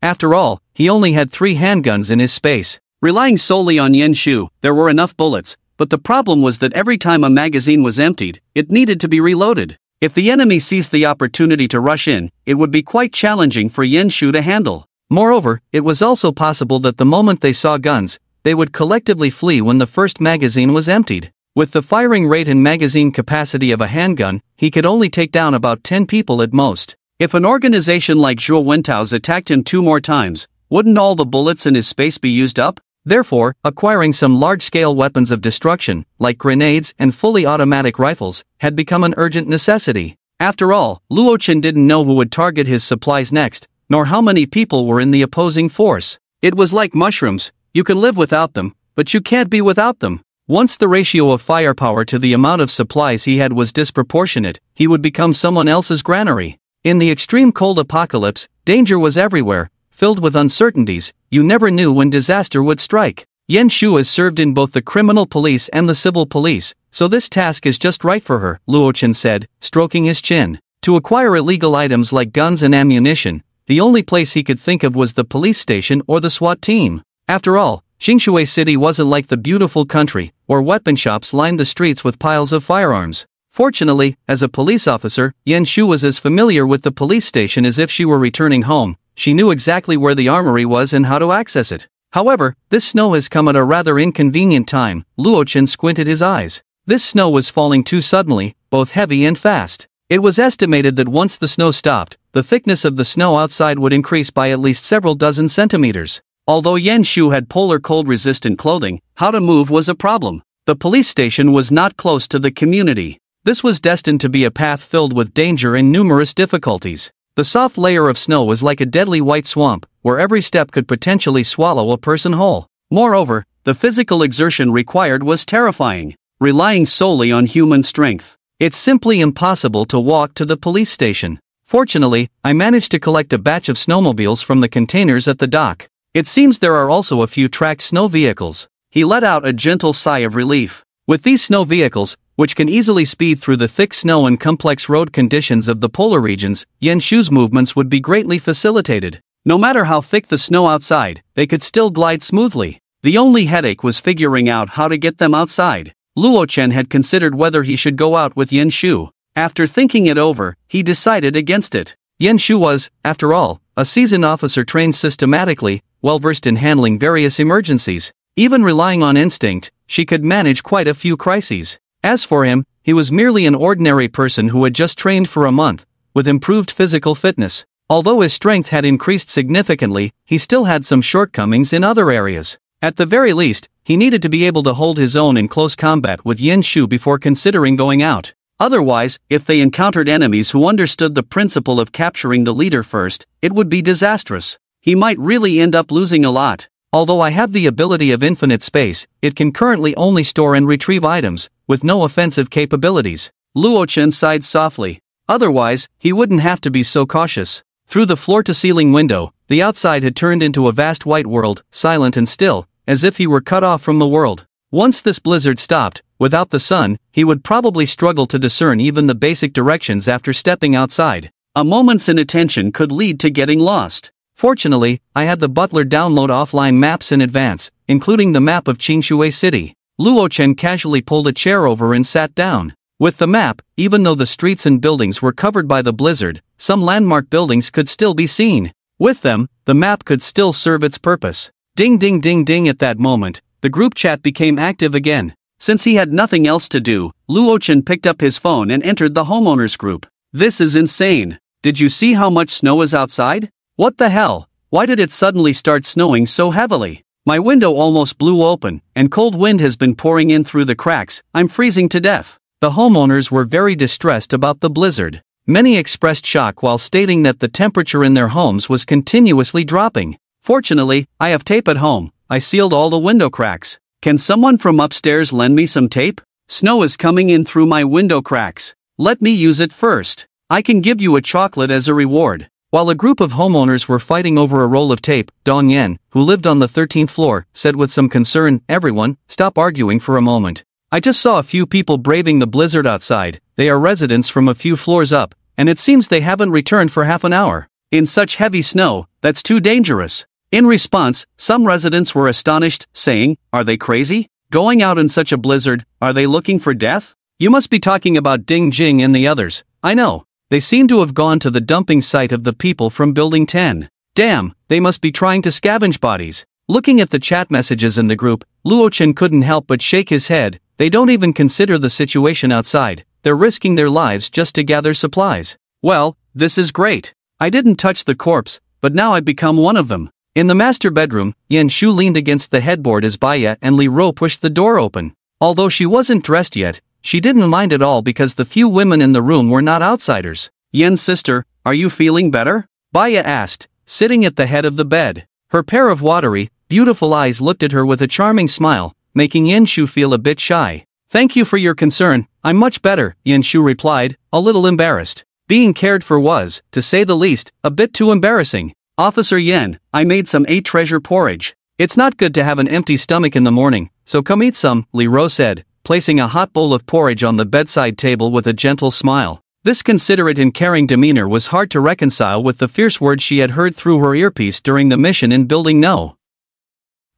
After all, he only had 3 handguns in his space. Relying solely on Yen Shu, there were enough bullets, but the problem was that every time a magazine was emptied, it needed to be reloaded. If the enemy seized the opportunity to rush in, it would be quite challenging for Yen Shu to handle. Moreover, it was also possible that the moment they saw guns, they would collectively flee when the first magazine was emptied. With the firing rate and magazine capacity of a handgun, he could only take down about 10 people at most. If an organization like Zhuo Wentao's attacked him 2 more times, wouldn't all the bullets in his space be used up? Therefore, acquiring some large-scale weapons of destruction, like grenades and fully automatic rifles, had become an urgent necessity. After all, Luo Chen didn't know who would target his supplies next, nor how many people were in the opposing force. It was like mushrooms, you can live without them, but you can't be without them. Once the ratio of firepower to the amount of supplies he had was disproportionate, he would become someone else's granary. In the extreme cold apocalypse, danger was everywhere. Filled with uncertainties, you never knew when disaster would strike. Yen Shu has served in both the criminal police and the civil police, so this task is just right for her, Luo Chen said, stroking his chin. To acquire illegal items like guns and ammunition, the only place he could think of was the police station or the SWAT team. After all, Qingshui City wasn't like the beautiful country, where weapon shops lined the streets with piles of firearms. Fortunately, as a police officer, Yen Shu was as familiar with the police station as if she were returning home. She knew exactly where the armory was and how to access it. However, this snow has come at a rather inconvenient time. Luo Chen squinted his eyes. This snow was falling too suddenly, both heavy and fast. It was estimated that once the snow stopped, the thickness of the snow outside would increase by at least several dozen centimeters. Although Yen Shu had polar cold-resistant clothing, how to move was a problem. The police station was not close to the community. This was destined to be a path filled with danger and numerous difficulties. The soft layer of snow was like a deadly white swamp, where every step could potentially swallow a person whole. Moreover, the physical exertion required was terrifying, relying solely on human strength. It's simply impossible to walk to the police station. Fortunately, I managed to collect a batch of snowmobiles from the containers at the dock. It seems there are also a few tracked snow vehicles. He let out a gentle sigh of relief. With these snow vehicles, which can easily speed through the thick snow and complex road conditions of the polar regions, Yen Shu's movements would be greatly facilitated. No matter how thick the snow outside, they could still glide smoothly. The only headache was figuring out how to get them outside. Luo Chen had considered whether he should go out with Yen Shu. After thinking it over, he decided against it. Yen Shu was, after all, a seasoned officer trained systematically, well-versed in handling various emergencies. Even relying on instinct, she could manage quite a few crises. As for him, he was merely an ordinary person who had just trained for a month, with improved physical fitness. Although his strength had increased significantly, he still had some shortcomings in other areas. At the very least, he needed to be able to hold his own in close combat with Yin Shu before considering going out. Otherwise, if they encountered enemies who understood the principle of capturing the leader first, it would be disastrous. He might really end up losing a lot. Although I have the ability of infinite space, it can currently only store and retrieve items, with no offensive capabilities. Luo Chen sighed softly. Otherwise, he wouldn't have to be so cautious. Through the floor-to-ceiling window, the outside had turned into a vast white world, silent and still, as if he were cut off from the world. Once this blizzard stopped, without the sun, he would probably struggle to discern even the basic directions after stepping outside. A moment's inattention could lead to getting lost. Fortunately, I had the butler download offline maps in advance, including the map of Qingshui City. Luo Chen casually pulled a chair over and sat down. With the map, even though the streets and buildings were covered by the blizzard, some landmark buildings could still be seen. With them, the map could still serve its purpose. Ding ding ding ding. At that moment, the group chat became active again. Since he had nothing else to do, Luo Chen picked up his phone and entered the homeowners group. This is insane. Did you see how much snow is outside? What the hell? Why did it suddenly start snowing so heavily? My window almost blew open, and cold wind has been pouring in through the cracks. I'm freezing to death. The homeowners were very distressed about the blizzard. Many expressed shock while stating that the temperature in their homes was continuously dropping. Fortunately, I have tape at home. I sealed all the window cracks. Can someone from upstairs lend me some tape? Snow is coming in through my window cracks. Let me use it first. I can give you a chocolate as a reward. While a group of homeowners were fighting over a roll of tape, Dong Yen, who lived on the 13th floor, said with some concern, "Everyone, stop arguing for a moment. I just saw a few people braving the blizzard outside. They are residents from a few floors up, and it seems they haven't returned for half an hour. In such heavy snow, that's too dangerous." In response, some residents were astonished, saying, "Are they crazy? Going out in such a blizzard, are they looking for death? You must be talking about Ding Jing and the others. I know. They seem to have gone to the dumping site of the people from Building 10. Damn, they must be trying to scavenge bodies." Looking at the chat messages in the group, Luo Chen couldn't help but shake his head. They don't even consider the situation outside. They're risking their lives just to gather supplies. Well, this is great. I didn't touch the corpse, but now I've become one of them. In the master bedroom, Yen Shu leaned against the headboard as Baya and Li Ro pushed the door open. Although she wasn't dressed yet, she didn't mind at all because the few women in the room were not outsiders. "Yen's sister, are you feeling better?" Baya asked, sitting at the head of the bed. Her pair of watery, beautiful eyes looked at her with a charming smile, making Yen Shu feel a bit shy. "Thank you for your concern, I'm much better," Yen Shu replied, a little embarrassed. Being cared for was, to say the least, a bit too embarrassing. "Officer Yen, I made some 8 treasure porridge. It's not good to have an empty stomach in the morning, so come eat some," Li Ro said, placing a hot bowl of porridge on the bedside table with a gentle smile. This considerate and caring demeanor was hard to reconcile with the fierce words she had heard through her earpiece during the mission in Building No.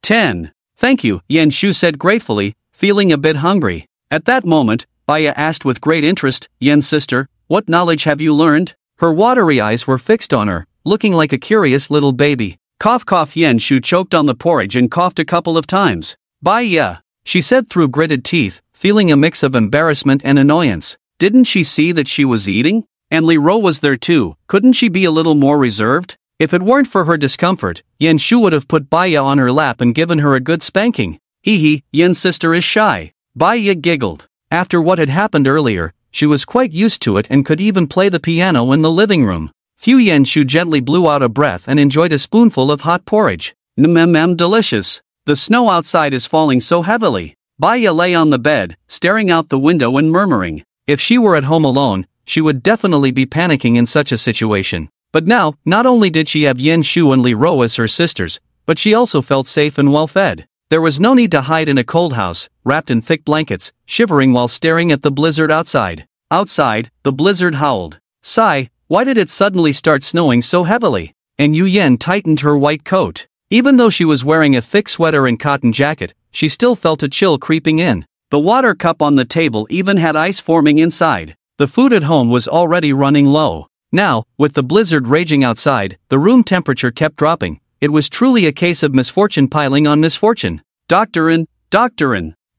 10. "Thank you," Yen Shu said gratefully, feeling a bit hungry. At that moment, Baya asked with great interest, "Yen's sister, what knowledge have you learned?" Her watery eyes were fixed on her, looking like a curious little baby. Cough cough. Yen Shu choked on the porridge and coughed a couple of times. "Baya," she said through gritted teeth, feeling a mix of embarrassment and annoyance. Didn't she see that she was eating? And Li Ro was there too. Couldn't she be a little more reserved? If it weren't for her discomfort, Yen Shu would have put Baya on her lap and given her a good spanking. "Hee hee, Yen's sister is shy." Baya giggled. After what had happened earlier, she was quite used to it and could even play the piano in the living room. Yen Shu gently blew out a breath and enjoyed a spoonful of hot porridge. Delicious. The snow outside is falling so heavily. Baya lay on the bed, staring out the window and murmuring. If she were at home alone, she would definitely be panicking in such a situation. But now, not only did she have Yen Shu and Li Ro as her sisters, but she also felt safe and well fed. There was no need to hide in a cold house, wrapped in thick blankets, shivering while staring at the blizzard outside. Outside, the blizzard howled. Sigh, why did it suddenly start snowing so heavily? And Yu Yen tightened her white coat. Even though she was wearing a thick sweater and cotton jacket, she still felt a chill creeping in. The water cup on the table even had ice forming inside. The food at home was already running low. Now, with the blizzard raging outside, the room temperature kept dropping. It was truly a case of misfortune piling on misfortune. Doctorin.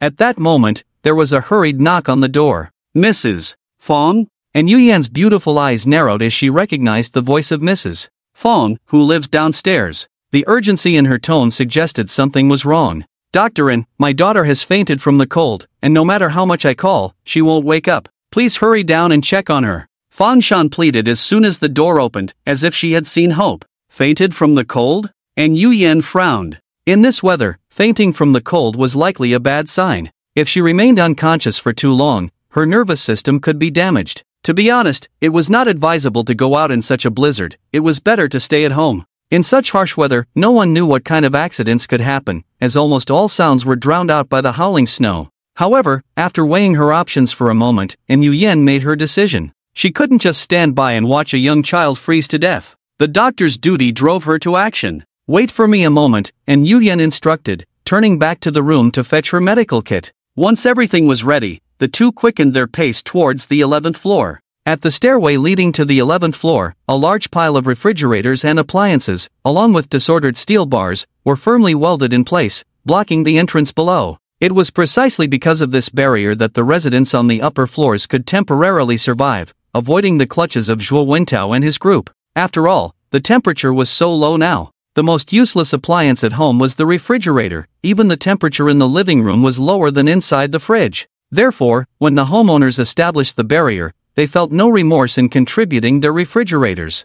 At that moment, there was a hurried knock on the door. "Mrs. Fong?" and Yu Yan's beautiful eyes narrowed as she recognized the voice of Mrs. Fong, who lived downstairs. The urgency in her tone suggested something was wrong. "Doctor In, my daughter has fainted from the cold, and no matter how much I call, she won't wake up. Please hurry down and check on her." Fang Shan pleaded as soon as the door opened, as if she had seen hope. Fainted from the cold? And Yu Yan frowned. In this weather, fainting from the cold was likely a bad sign. If she remained unconscious for too long, her nervous system could be damaged. To be honest, it was not advisable to go out in such a blizzard. It was better to stay at home. In such harsh weather, no one knew what kind of accidents could happen, as almost all sounds were drowned out by the howling snow. However, after weighing her options for a moment, Yu Yan made her decision. She couldn't just stand by and watch a young child freeze to death. The doctor's duty drove her to action. "Wait for me a moment," Yu Yan instructed, turning back to the room to fetch her medical kit. Once everything was ready, the two quickened their pace towards the 11th floor. At the stairway leading to the 11th floor, a large pile of refrigerators and appliances, along with disordered steel bars, were firmly welded in place, blocking the entrance below. It was precisely because of this barrier that the residents on the upper floors could temporarily survive, avoiding the clutches of Zhuo Wentao and his group. After all, the temperature was so low now. The most useless appliance at home was the refrigerator. Even the temperature in the living room was lower than inside the fridge. Therefore, when the homeowners established the barrier, they felt no remorse in contributing their refrigerators.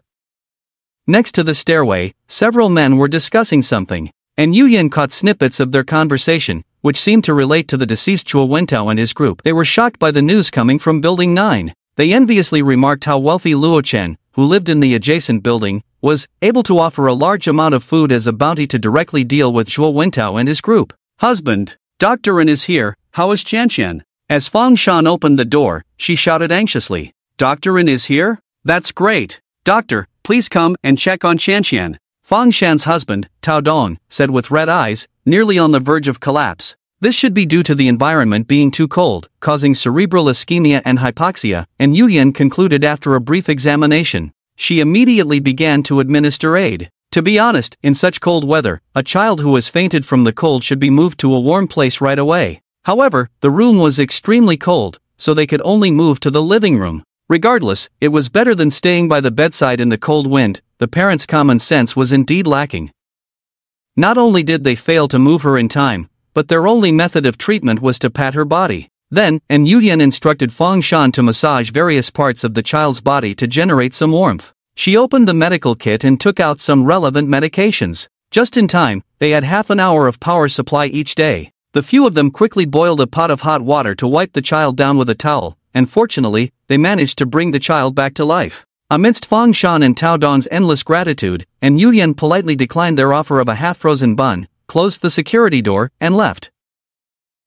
Next to the stairway, several men were discussing something, and Yu Yan caught snippets of their conversation, which seemed to relate to the deceased Zhuo Wentao and his group. They were shocked by the news coming from Building 9. They enviously remarked how wealthy Luo Chen, who lived in the adjacent building, was able to offer a large amount of food as a bounty to directly deal with Zhuo Wentao and his group. "Husband, Dr. In is here, how is Qian?" As Fang Shan opened the door, she shouted anxiously. "Dr. In is here? That's great. Doctor, please come and check on Qian." Fang Shan's husband, Tao Dong, said with red eyes, nearly on the verge of collapse. This should be due to the environment being too cold, causing cerebral ischemia and hypoxia, and Yu Yan concluded after a brief examination. She immediately began to administer aid. To be honest, in such cold weather, a child who has fainted from the cold should be moved to a warm place right away. However, the room was extremely cold, so they could only move to the living room. Regardless, it was better than staying by the bedside in the cold wind. The parents' common sense was indeed lacking. Not only did they fail to move her in time, but their only method of treatment was to pat her body. Then, Yu Yan instructed Fang Shan to massage various parts of the child's body to generate some warmth. She opened the medical kit and took out some relevant medications. Just in time, they had half an hour of power supply each day. The few of them quickly boiled a pot of hot water to wipe the child down with a towel, and fortunately, they managed to bring the child back to life. Amidst Fang Shan and Tao Dong's endless gratitude, Yu Yan politely declined their offer of a half-frozen bun, closed the security door, and left.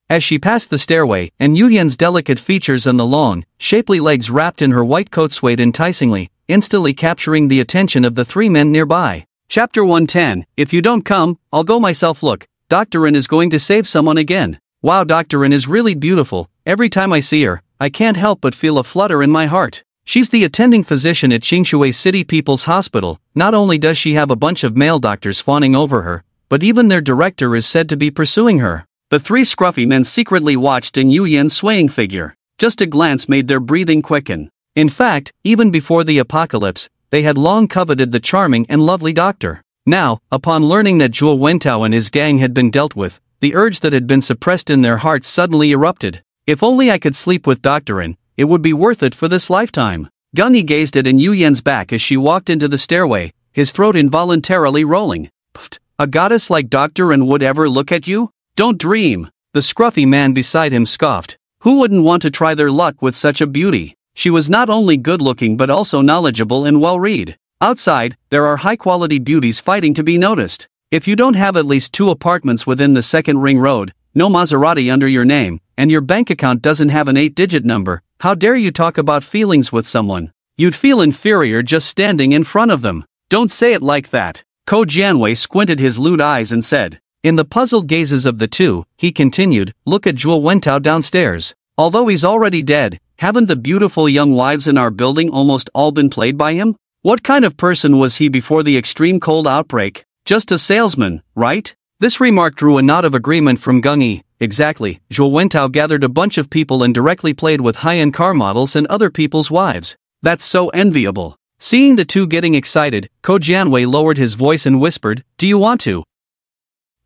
As she passed the stairway, Yu Yan's delicate features and the long, shapely legs wrapped in her white coat swayed enticingly, instantly capturing the attention of the three men nearby. Chapter 110, "If you don't come, I'll go myself." Look, Dr. In is going to save someone again. Wow, Dr. In is really beautiful. Every time I see her, I can't help but feel a flutter in my heart. She's the attending physician at Qingshui City People's Hospital. Not only does she have a bunch of male doctors fawning over her, but even their director is said to be pursuing her. The three scruffy men secretly watched Yu Yan's swaying figure. Just a glance made their breathing quicken. In fact, even before the apocalypse, they had long coveted the charming and lovely doctor. Now, upon learning that Zhuo Wentao and his gang had been dealt with, the urge that had been suppressed in their hearts suddenly erupted. If only I could sleep with Dr. In, it would be worth it for this lifetime. Gunny gazed at Yu Yan's back as she walked into the stairway, his throat involuntarily rolling. Pfft, a goddess like Dr. In would ever look at you? Don't dream. The scruffy man beside him scoffed. Who wouldn't want to try their luck with such a beauty? She was not only good-looking but also knowledgeable and well-read. Outside, there are high-quality beauties fighting to be noticed. If you don't have at least 2 apartments within the second ring road, no Maserati under your name, and your bank account doesn't have an 8-digit number, how dare you talk about feelings with someone? You'd feel inferior just standing in front of them. Don't say it like that. Ko Jianwei squinted his lewd eyes and said. In the puzzled gazes of the two, he continued, look at Zhuo Wentao downstairs. Although he's already dead, haven't the beautiful young wives in our building almost all been played by him? What kind of person was he before the extreme cold outbreak? Just a salesman, right? This remark drew a nod of agreement from Gung Yi. exactly. Zhuo Wentao gathered a bunch of people and directly played with high-end car models and other people's wives. That's so enviable. Seeing the two getting excited, Ko Jianwei lowered his voice and whispered, "Do you want to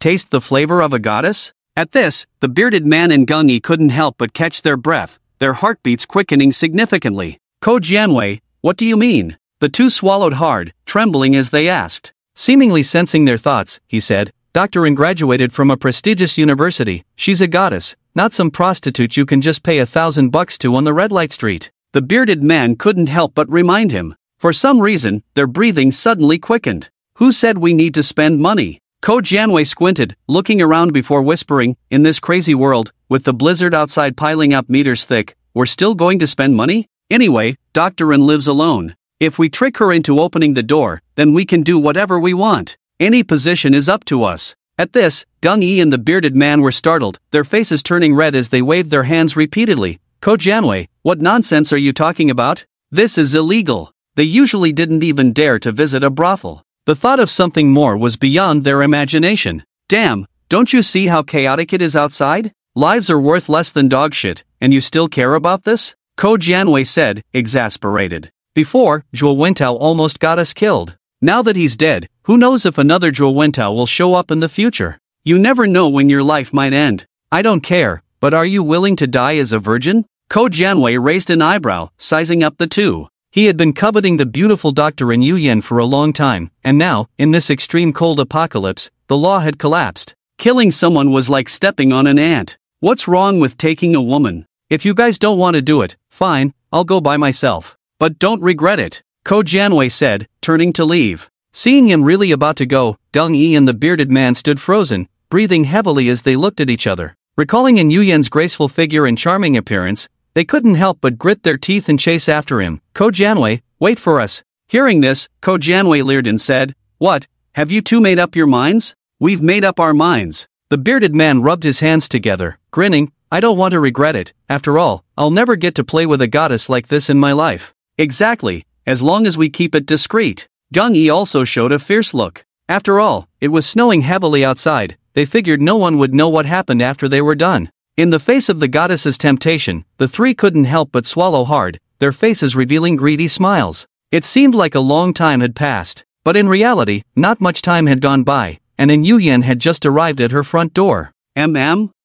taste the flavor of a goddess?" At this, the bearded man and Gung Yi couldn't help but catch their breath, their heartbeats quickening significantly. "Ko Jianwei, what do you mean?" The two swallowed hard, trembling as they asked. Seemingly sensing their thoughts, he said, "Dr. Yin graduated from a prestigious university. She's a goddess, not some prostitute you can just pay $1,000 to on the red light street." The bearded man couldn't help but remind him. For some reason, their breathing suddenly quickened. "Who said we need to spend money?" Ko Jianwei squinted, looking around before whispering, "In this crazy world, with the blizzard outside piling up meters thick, we're still going to spend money? Anyway, Dr. Yin lives alone. If we trick her into opening the door, then we can do whatever we want. Any position is up to us." At this, Gung Yi and the bearded man were startled, their faces turning red as they waved their hands repeatedly. "Ko Jianwei, what nonsense are you talking about? This is illegal." They usually didn't even dare to visit a brothel. The thought of something more was beyond their imagination. "Damn, don't you see how chaotic it is outside? Lives are worth less than dog shit, and you still care about this?" Ko Jianwei said, exasperated. "Before, Zhuo Wentao almost got us killed. Now that he's dead, who knows if another Zhuo Wentao will show up in the future? You never know when your life might end. I don't care, but are you willing to die as a virgin?" Ko Jianwei raised an eyebrow, sizing up the two. He had been coveting the beautiful Dr. Yin Yuyan for a long time, and now, in this extreme cold apocalypse, the law had collapsed. Killing someone was like stepping on an ant. What's wrong with taking a woman? If you guys don't want to do it, fine, I'll go by myself. But don't regret it, Ko Jianwei said, turning to leave. Seeing him really about to go, Gung Yi and the bearded man stood frozen, breathing heavily as they looked at each other. Recalling Yin Yuyan's graceful figure and charming appearance, they couldn't help but grit their teeth and chase after him. "Ko Jianwei, wait for us." Hearing this, Ko Jianwei leered and said, "What, have you two made up your minds?" "We've made up our minds." The bearded man rubbed his hands together, grinning, "I don't want to regret it. After all, I'll never get to play with a goddess like this in my life." "Exactly, as long as we keep it discreet." Gung Yi also showed a fierce look. After all, it was snowing heavily outside. They figured no one would know what happened after they were done. In the face of the goddess's temptation, the three couldn't help but swallow hard, their faces revealing greedy smiles. It seemed like a long time had passed, but in reality, not much time had gone by, and Yin Yuyan had just arrived at her front door.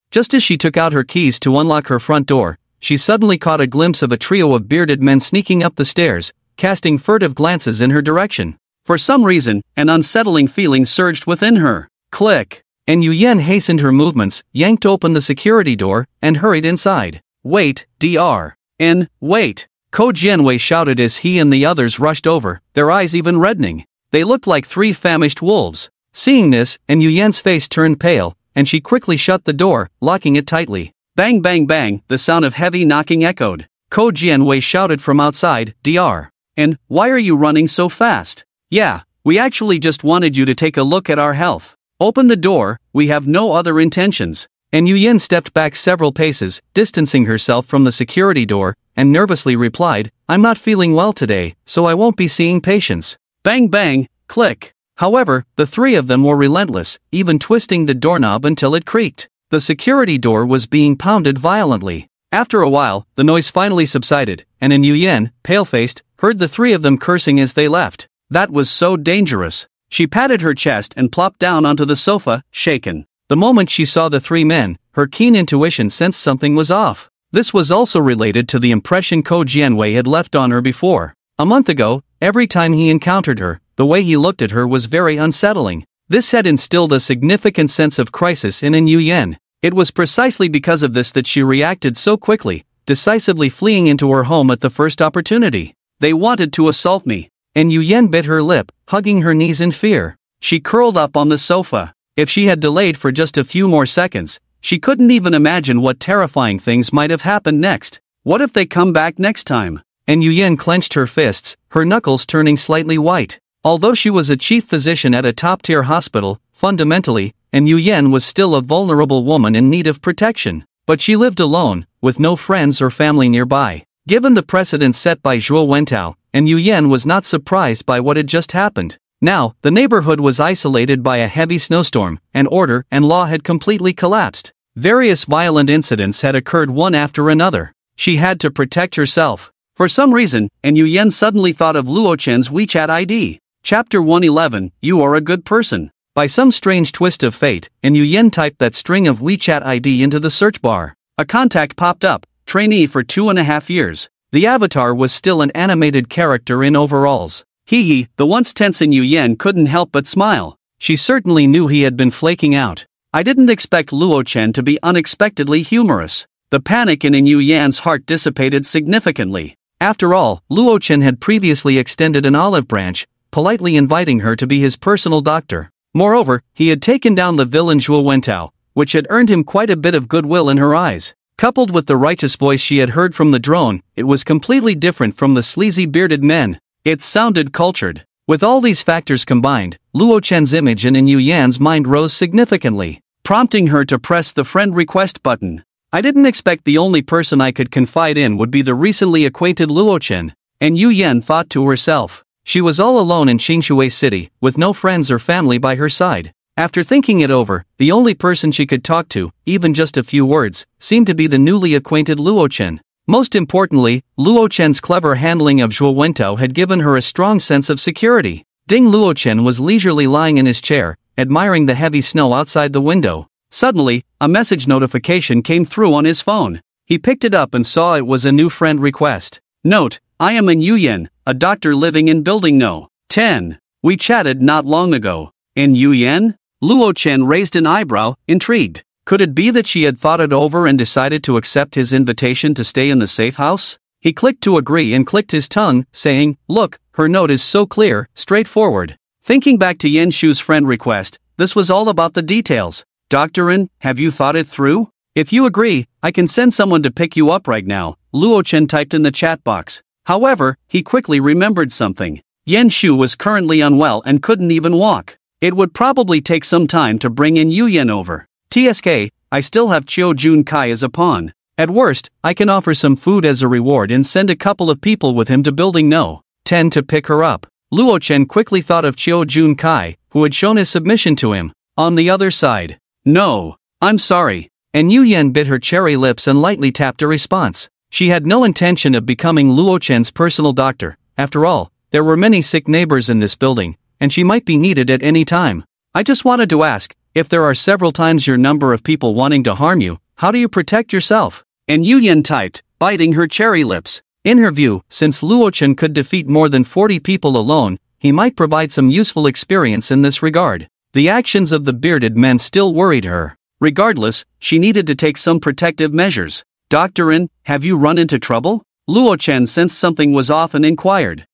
Just as she took out her keys to unlock her front door, she suddenly caught a glimpse of a trio of bearded men sneaking up the stairs, casting furtive glances in her direction. For some reason, an unsettling feeling surged within her. Click! And Yuyan hastened her movements, yanked open the security door, and hurried inside. "Wait, Dr. Yin, wait!" Ko Jianwei shouted as he and the others rushed over, their eyes even reddening. They looked like three famished wolves. Seeing this, Yin Yuyan's face turned pale, and she quickly shut the door, locking it tightly. Bang bang bang, the sound of heavy knocking echoed. Ko Jianwei shouted from outside, "Dr. Yin, why are you running so fast?" "Yeah, we actually just wanted you to take a look at our health. Open the door, we have no other intentions." And Yuyan stepped back several paces, distancing herself from the security door, and nervously replied, "I'm not feeling well today, so I won't be seeing patients." Bang bang, click. However, the three of them were relentless, even twisting the doorknob until it creaked. The security door was being pounded violently. After a while, the noise finally subsided, and Yuyan, pale-faced, heard the three of them cursing as they left. That was so dangerous. She patted her chest and plopped down onto the sofa, shaken. The moment she saw the three men, her keen intuition sensed something was off. This was also related to the impression Ko Jianwei had left on her before. A month ago, every time he encountered her, the way he looked at her was very unsettling. This had instilled a significant sense of crisis in Yin Yuyan. It was precisely because of this that she reacted so quickly, decisively fleeing into her home at the first opportunity. "They wanted to assault me." And Yuyan bit her lip, hugging her knees in fear. She curled up on the sofa. If she had delayed for just a few more seconds, she couldn't even imagine what terrifying things might have happened next. What if they come back next time? And Yuyan clenched her fists, her knuckles turning slightly white. Although she was a chief physician at a top-tier hospital, fundamentally, and Yuyan was still a vulnerable woman in need of protection. But she lived alone, with no friends or family nearby. Given the precedent set by Zhuo Wentao, and Yuyan was not surprised by what had just happened. Now, the neighborhood was isolated by a heavy snowstorm, and order and law had completely collapsed. Various violent incidents had occurred one after another. She had to protect herself. For some reason, and Yu Yen suddenly thought of Luo Chen's WeChat ID. Chapter 111, You Are a Good Person. By some strange twist of fate, and Yu Yen typed that string of WeChat ID into the search bar. A contact popped up, trainee for 2.5 years. The avatar was still an animated character in overalls. Hee, the once tense Yu Yen couldn't help but smile. She certainly knew he had been flaking out. I didn't expect Luo Chen to be unexpectedly humorous. The panic in Yu Yan's heart dissipated significantly. After all, Luo Chen had previously extended an olive branch, politely inviting her to be his personal doctor. Moreover, he had taken down the villain Zhuo Wentao, which had earned him quite a bit of goodwill in her eyes. Coupled with the righteous voice she had heard from the drone, it was completely different from the sleazy bearded men. It sounded cultured. With all these factors combined, Luo Chen's image in Yu Yan's mind rose significantly, prompting her to press the friend request button. I didn't expect the only person I could confide in would be the recently acquainted Luo Chen, and Yu Yan thought to herself. She was all alone in Qingshui City, with no friends or family by her side. After thinking it over, the only person she could talk to, even just a few words, seemed to be the newly acquainted Luo Chen. Most importantly, Luo Chen's clever handling of Zhuo Wentao had given her a strong sense of security. Ding Luo Chen was leisurely lying in his chair, admiring the heavy snow outside the window. Suddenly, a message notification came through on his phone. He picked it up and saw it was a new friend request. Note, I am Yu Yan, a doctor living in building No. 10. We chatted not long ago. Yu Yan? Luo Chen raised an eyebrow, intrigued. Could it be that she had thought it over and decided to accept his invitation to stay in the safe house? He clicked to agree and clicked his tongue, saying, Look, her note is so clear, straightforward. Thinking back to Yen Shu's friend request, this was all about the details. Doctorin, have you thought it through? If you agree, I can send someone to pick you up right now, Luo Chen typed in the chat box. However, he quickly remembered something. Yen Shu was currently unwell and couldn't even walk. It would probably take some time to bring in Yu Yan over. TSK, I still have Chiu Jun Kai as a pawn. At worst, I can offer some food as a reward and send a couple of people with him to building No. 10 to pick her up. Luo Chen quickly thought of Chiu Jun Kai, who had shown his submission to him. On the other side. No, I'm sorry. And Yu Yan bit her cherry lips and lightly tapped a response. She had no intention of becoming Luo Chen's personal doctor. After all, there were many sick neighbors in this building, and she might be needed at any time. I just wanted to ask, if there are several times your number of people wanting to harm you, how do you protect yourself? And Yu Yan typed, biting her cherry lips. In her view, since Luo Chen could defeat more than 40 people alone, he might provide some useful experience in this regard. The actions of the bearded men still worried her. Regardless, she needed to take some protective measures. Doctorin, have you run into trouble? Luo Chen sensed something was off and inquired.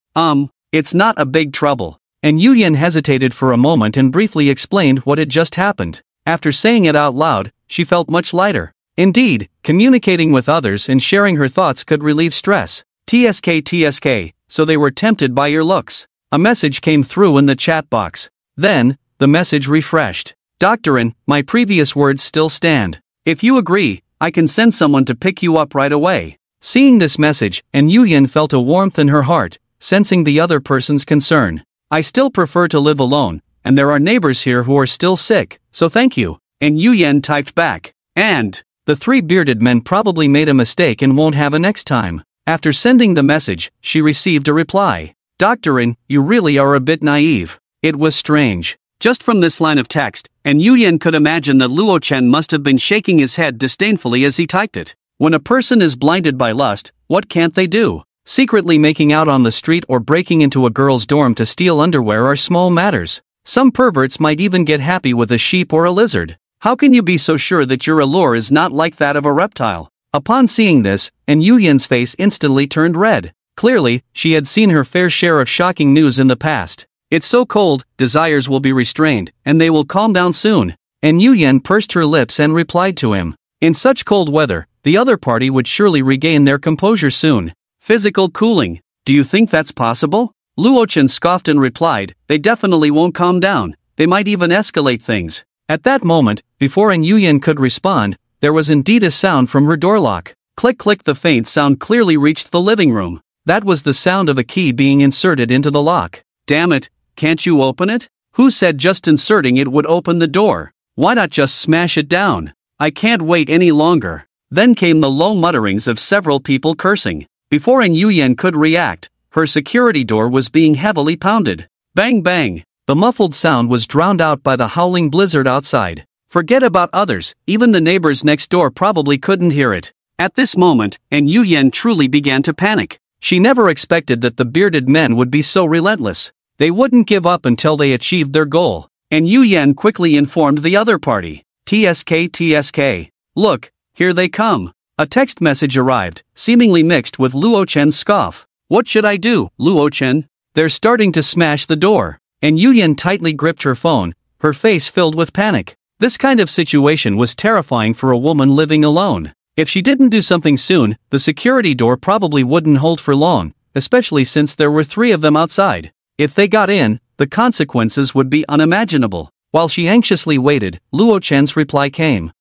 It's not a big trouble. And Yu Yan hesitated for a moment and briefly explained what had just happened. After saying it out loud, she felt much lighter. Indeed, communicating with others and sharing her thoughts could relieve stress. TSK, so they were tempted by your looks. A message came through in the chat box. Then, the message refreshed. Doctorin, my previous words still stand. If you agree, I can send someone to pick you up right away. Seeing this message, and Yu Yan felt a warmth in her heart, sensing the other person's concern. I still prefer to live alone, and there are neighbors here who are still sick, so thank you. And Yu Yan typed back. And the three bearded men probably made a mistake and won't have a next time. After sending the message, she received a reply. Doctorin, you really are a bit naive. It was strange. Just from this line of text, and Yu Yan could imagine that Luo Chen must have been shaking his head disdainfully as he typed it. When a person is blinded by lust, what can't they do? Secretly making out on the street or breaking into a girl's dorm to steal underwear are small matters. Some perverts might even get happy with a sheep or a lizard. How can you be so sure that your allure is not like that of a reptile? Upon seeing this, and Yu Yan's face instantly turned red. Clearly, she had seen her fair share of shocking news in the past. It's so cold, desires will be restrained, and they will calm down soon. And Yu Yan pursed her lips and replied to him. In such cold weather, the other party would surely regain their composure soon. Physical cooling. Do you think that's possible? Luo Chen scoffed and replied, they definitely won't calm down. They might even escalate things. At that moment, before Yu Yan could respond, there was indeed a sound from her door lock. Click click, the faint sound clearly reached the living room. That was the sound of a key being inserted into the lock. Damn it, can't you open it? Who said just inserting it would open the door? Why not just smash it down? I can't wait any longer." Then came the low mutterings of several people cursing. Before An Yuyen could react, her security door was being heavily pounded. Bang bang! The muffled sound was drowned out by the howling blizzard outside. Forget about others, even the neighbors next door probably couldn't hear it. At this moment, An Yuyen truly began to panic. She never expected that the bearded men would be so relentless. They wouldn't give up until they achieved their goal. An Yuyen quickly informed the other party. TSK. Look, here they come. A text message arrived, seemingly mixed with Luo Chen's scoff. What should I do, Luo Chen? They're starting to smash the door. An Yuyen tightly gripped her phone, her face filled with panic. This kind of situation was terrifying for a woman living alone. If she didn't do something soon, the security door probably wouldn't hold for long, especially since there were 3 of them outside. If they got in, the consequences would be unimaginable. While she anxiously waited, Luo Chen's reply came.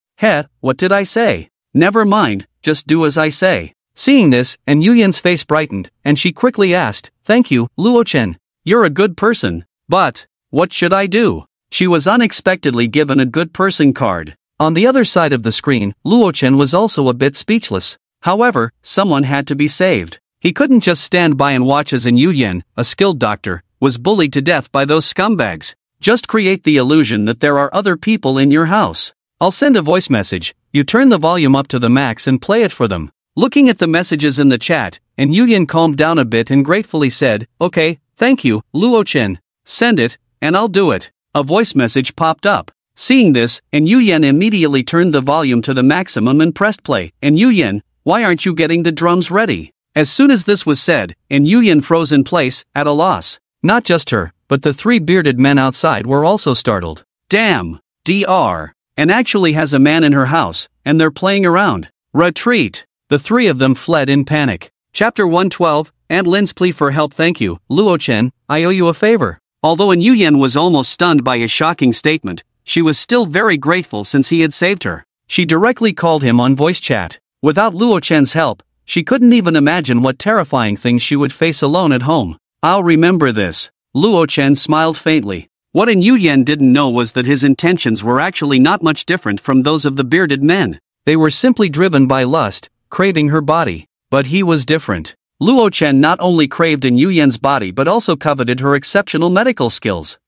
What did I say? Never mind, just do as I say. Seeing this, An Yuyen's face brightened, and she quickly asked, Thank you, Luo Chen. You're a good person. But, what should I do? She was unexpectedly given a good person card. On the other side of the screen, Luo Chen was also a bit speechless. However, someone had to be saved. He couldn't just stand by and watch as An Yuyen, a skilled doctor, was bullied to death by those scumbags. Just create the illusion that there are other people in your house. I'll send a voice message. You turn the volume up to the max and play it for them. Looking at the messages in the chat, An Yuyen calmed down a bit and gratefully said, Okay, thank you, Luo Chen. Send it, and I'll do it. A voice message popped up. Seeing this, An Yuyen immediately turned the volume to the maximum and pressed play. An Yuyen, why aren't you getting the drums ready? As soon as this was said, An Yuyen froze in place, at a loss. Not just her, but the 3 bearded men outside were also startled. Damn! Dr. And actually has a man in her house, and they're playing around. Retreat! The 3 of them fled in panic. Chapter 112, Aunt Lin's plea for help. Thank you, Luo Chen, I owe you a favor. Although An Yuyen was almost stunned by his shocking statement, she was still very grateful since he had saved her. She directly called him on voice chat. Without Luo Chen's help, she couldn't even imagine what terrifying things she would face alone at home. I'll remember this. Luo Chen smiled faintly. What An Yuyen didn't know was that his intentions were actually not much different from those of the bearded men. They were simply driven by lust, craving her body. But he was different. Luo Chen not only craved An Yuyen's body but also coveted her exceptional medical skills.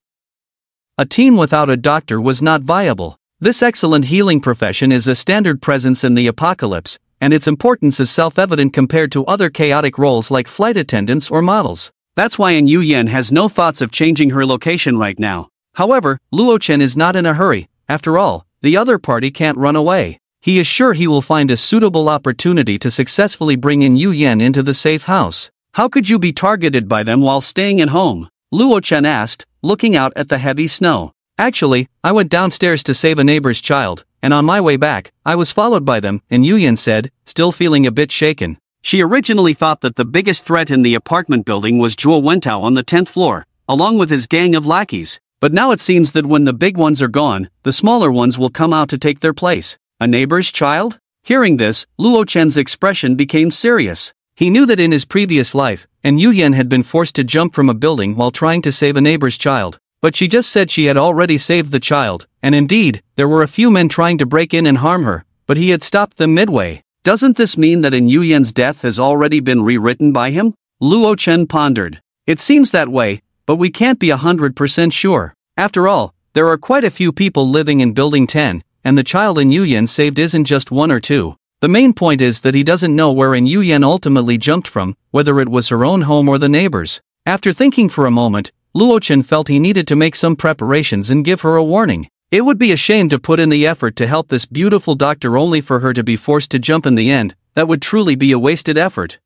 A team without a doctor was not viable. This excellent healing profession is a standard presence in the apocalypse, and its importance is self-evident compared to other chaotic roles like flight attendants or models. That's why An Yuyen has no thoughts of changing her location right now. However, Luo Chen is not in a hurry. After all, the other party can't run away. He is sure he will find a suitable opportunity to successfully bring An Yuyen into the safe house. How could you be targeted by them while staying at home? Luo Chen asked, looking out at the heavy snow. Actually, I went downstairs to save a neighbor's child, and on my way back, I was followed by them, An Yuyen said, still feeling a bit shaken. She originally thought that the biggest threat in the apartment building was Zhuo Wentao on the 10th floor, along with his gang of lackeys. But now it seems that when the big ones are gone, the smaller ones will come out to take their place. A neighbor's child? Hearing this, Luo Chen's expression became serious. He knew that in his previous life, An Yuyen had been forced to jump from a building while trying to save a neighbor's child. But she just said she had already saved the child, and indeed, there were a few men trying to break in and harm her, but he had stopped them midway. Doesn't this mean that An Yuyen's death has already been rewritten by him? Luo Chen pondered. It seems that way, but we can't be 100% sure. After all, there are quite a few people living in Building 10, and the child An Yuyen saved isn't just 1 or 2. The main point is that he doesn't know where An Yuyen ultimately jumped from, whether it was her own home or the neighbor's. After thinking for a moment, Luo Chen felt he needed to make some preparations and give her a warning. It would be a shame to put in the effort to help this beautiful doctor only for her to be forced to jump in the end. That would truly be a wasted effort.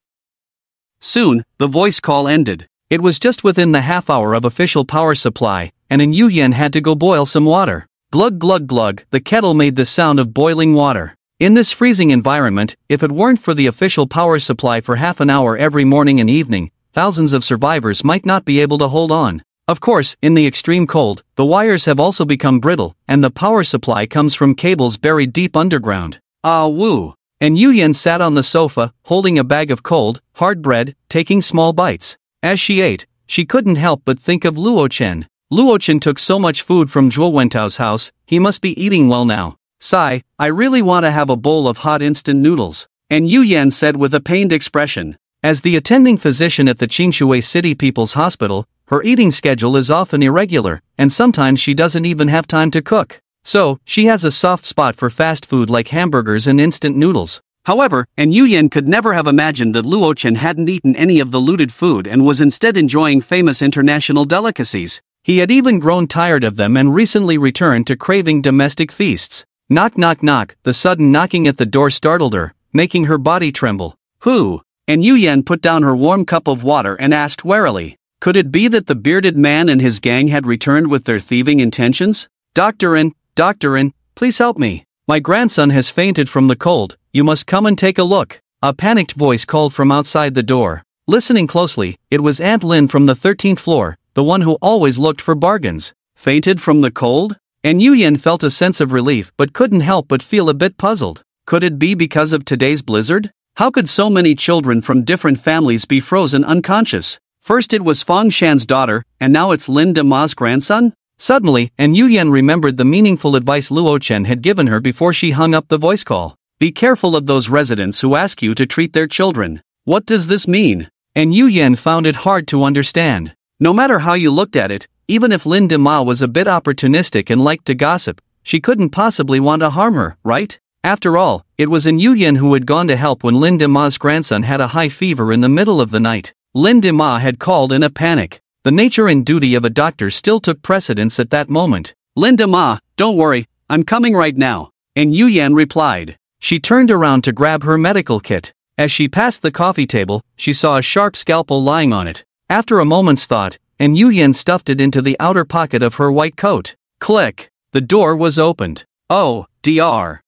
Soon, the voice call ended. It was just within the half hour of official power supply, and An Yuyen had to go boil some water. Glug glug glug, the kettle made the sound of boiling water. In this freezing environment, if it weren't for the official power supply for half an hour every morning and evening, thousands of survivors might not be able to hold on. Of course, in the extreme cold, the wires have also become brittle, and the power supply comes from cables buried deep underground. Ah woo! An Yuyen sat on the sofa, holding a bag of cold, hard bread, taking small bites. As she ate, she couldn't help but think of Luo Chen. Luo Chen took so much food from Zhuo Wentao's house, he must be eating well now. Sigh, I really want to have a bowl of hot instant noodles. And Yu Yan said with a pained expression. As the attending physician at the Qingshui City People's Hospital, her eating schedule is often irregular, and sometimes she doesn't even have time to cook. So, she has a soft spot for fast food like hamburgers and instant noodles. However, Yu Yan could never have imagined that Luo Chen hadn't eaten any of the looted food and was instead enjoying famous international delicacies. He had even grown tired of them and recently returned to craving domestic feasts. Knock knock knock, the sudden knocking at the door startled her, making her body tremble. Who? And Yu Yan put down her warm cup of water and asked warily. Could it be that the bearded man and his gang had returned with their thieving intentions? Doctorin, please help me. My grandson has fainted from the cold, you must come and take a look. A panicked voice called from outside the door. Listening closely, it was Aunt Lin from the 13th floor, the one who always looked for bargains. Fainted from the cold? And Yu Yan felt a sense of relief but couldn't help but feel a bit puzzled. Could it be because of today's blizzard? How could so many children from different families be frozen unconscious? First it was Fang Shan's daughter, and now it's Lin De Ma's grandson? Suddenly, Yu Yan remembered the meaningful advice Luo Chen had given her before she hung up the voice call. Be careful of those residents who ask you to treat their children. What does this mean? Yu Yan found it hard to understand. No matter how you looked at it, even if Lin De Ma was a bit opportunistic and liked to gossip, she couldn't possibly want to harm her, right? After all, it was Yu Yan who had gone to help when Lin De Ma's grandson had a high fever in the middle of the night. Lin De Ma had called in a panic. The nature and duty of a doctor still took precedence at that moment. Lin De Ma, don't worry, I'm coming right now. Yu Yan replied. She turned around to grab her medical kit. As she passed the coffee table, she saw a sharp scalpel lying on it. After a moment's thought, Yu Yan stuffed it into the outer pocket of her white coat. Click! The door was opened. Oh, Dr.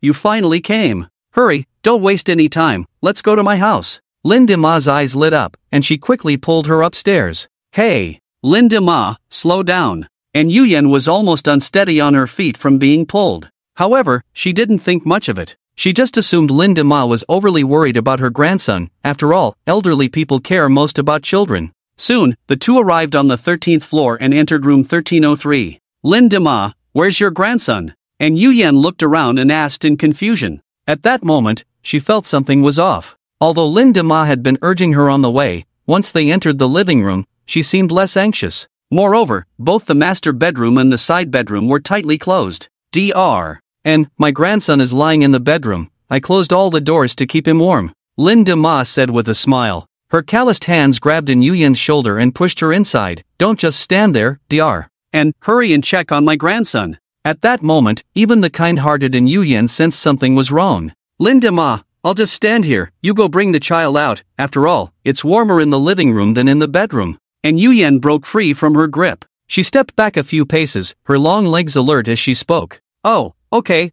You finally came. Hurry, don't waste any time, let's go to my house. Lin De Ma's eyes lit up, and she quickly pulled her upstairs. Hey, Lin De Ma, slow down. Yu Yan was almost unsteady on her feet from being pulled. However, she didn't think much of it. She just assumed Lin De Ma was overly worried about her grandson. After all, elderly people care most about children. Soon, the two arrived on the 13th floor and entered room 1303. Lin De Ma, where's your grandson? Yu Yan looked around and asked in confusion. At that moment, she felt something was off. Although Lin De Ma had been urging her on the way, once they entered the living room, she seemed less anxious. Moreover, both the master bedroom and the side bedroom were tightly closed. Dr. My grandson is lying in the bedroom. I closed all the doors to keep him warm. Lin De Ma said with a smile. Her calloused hands grabbed Yu Yan's shoulder and pushed her inside. Don't just stand there, Dr. Hurry and check on my grandson. At that moment, even the kind-hearted Yu Yan sensed something was wrong. Lin De Ma, I'll just stand here, you go bring the child out. After all, it's warmer in the living room than in the bedroom. Yu Yan broke free from her grip. She stepped back a few paces, her long legs alert as she spoke. Oh, okay,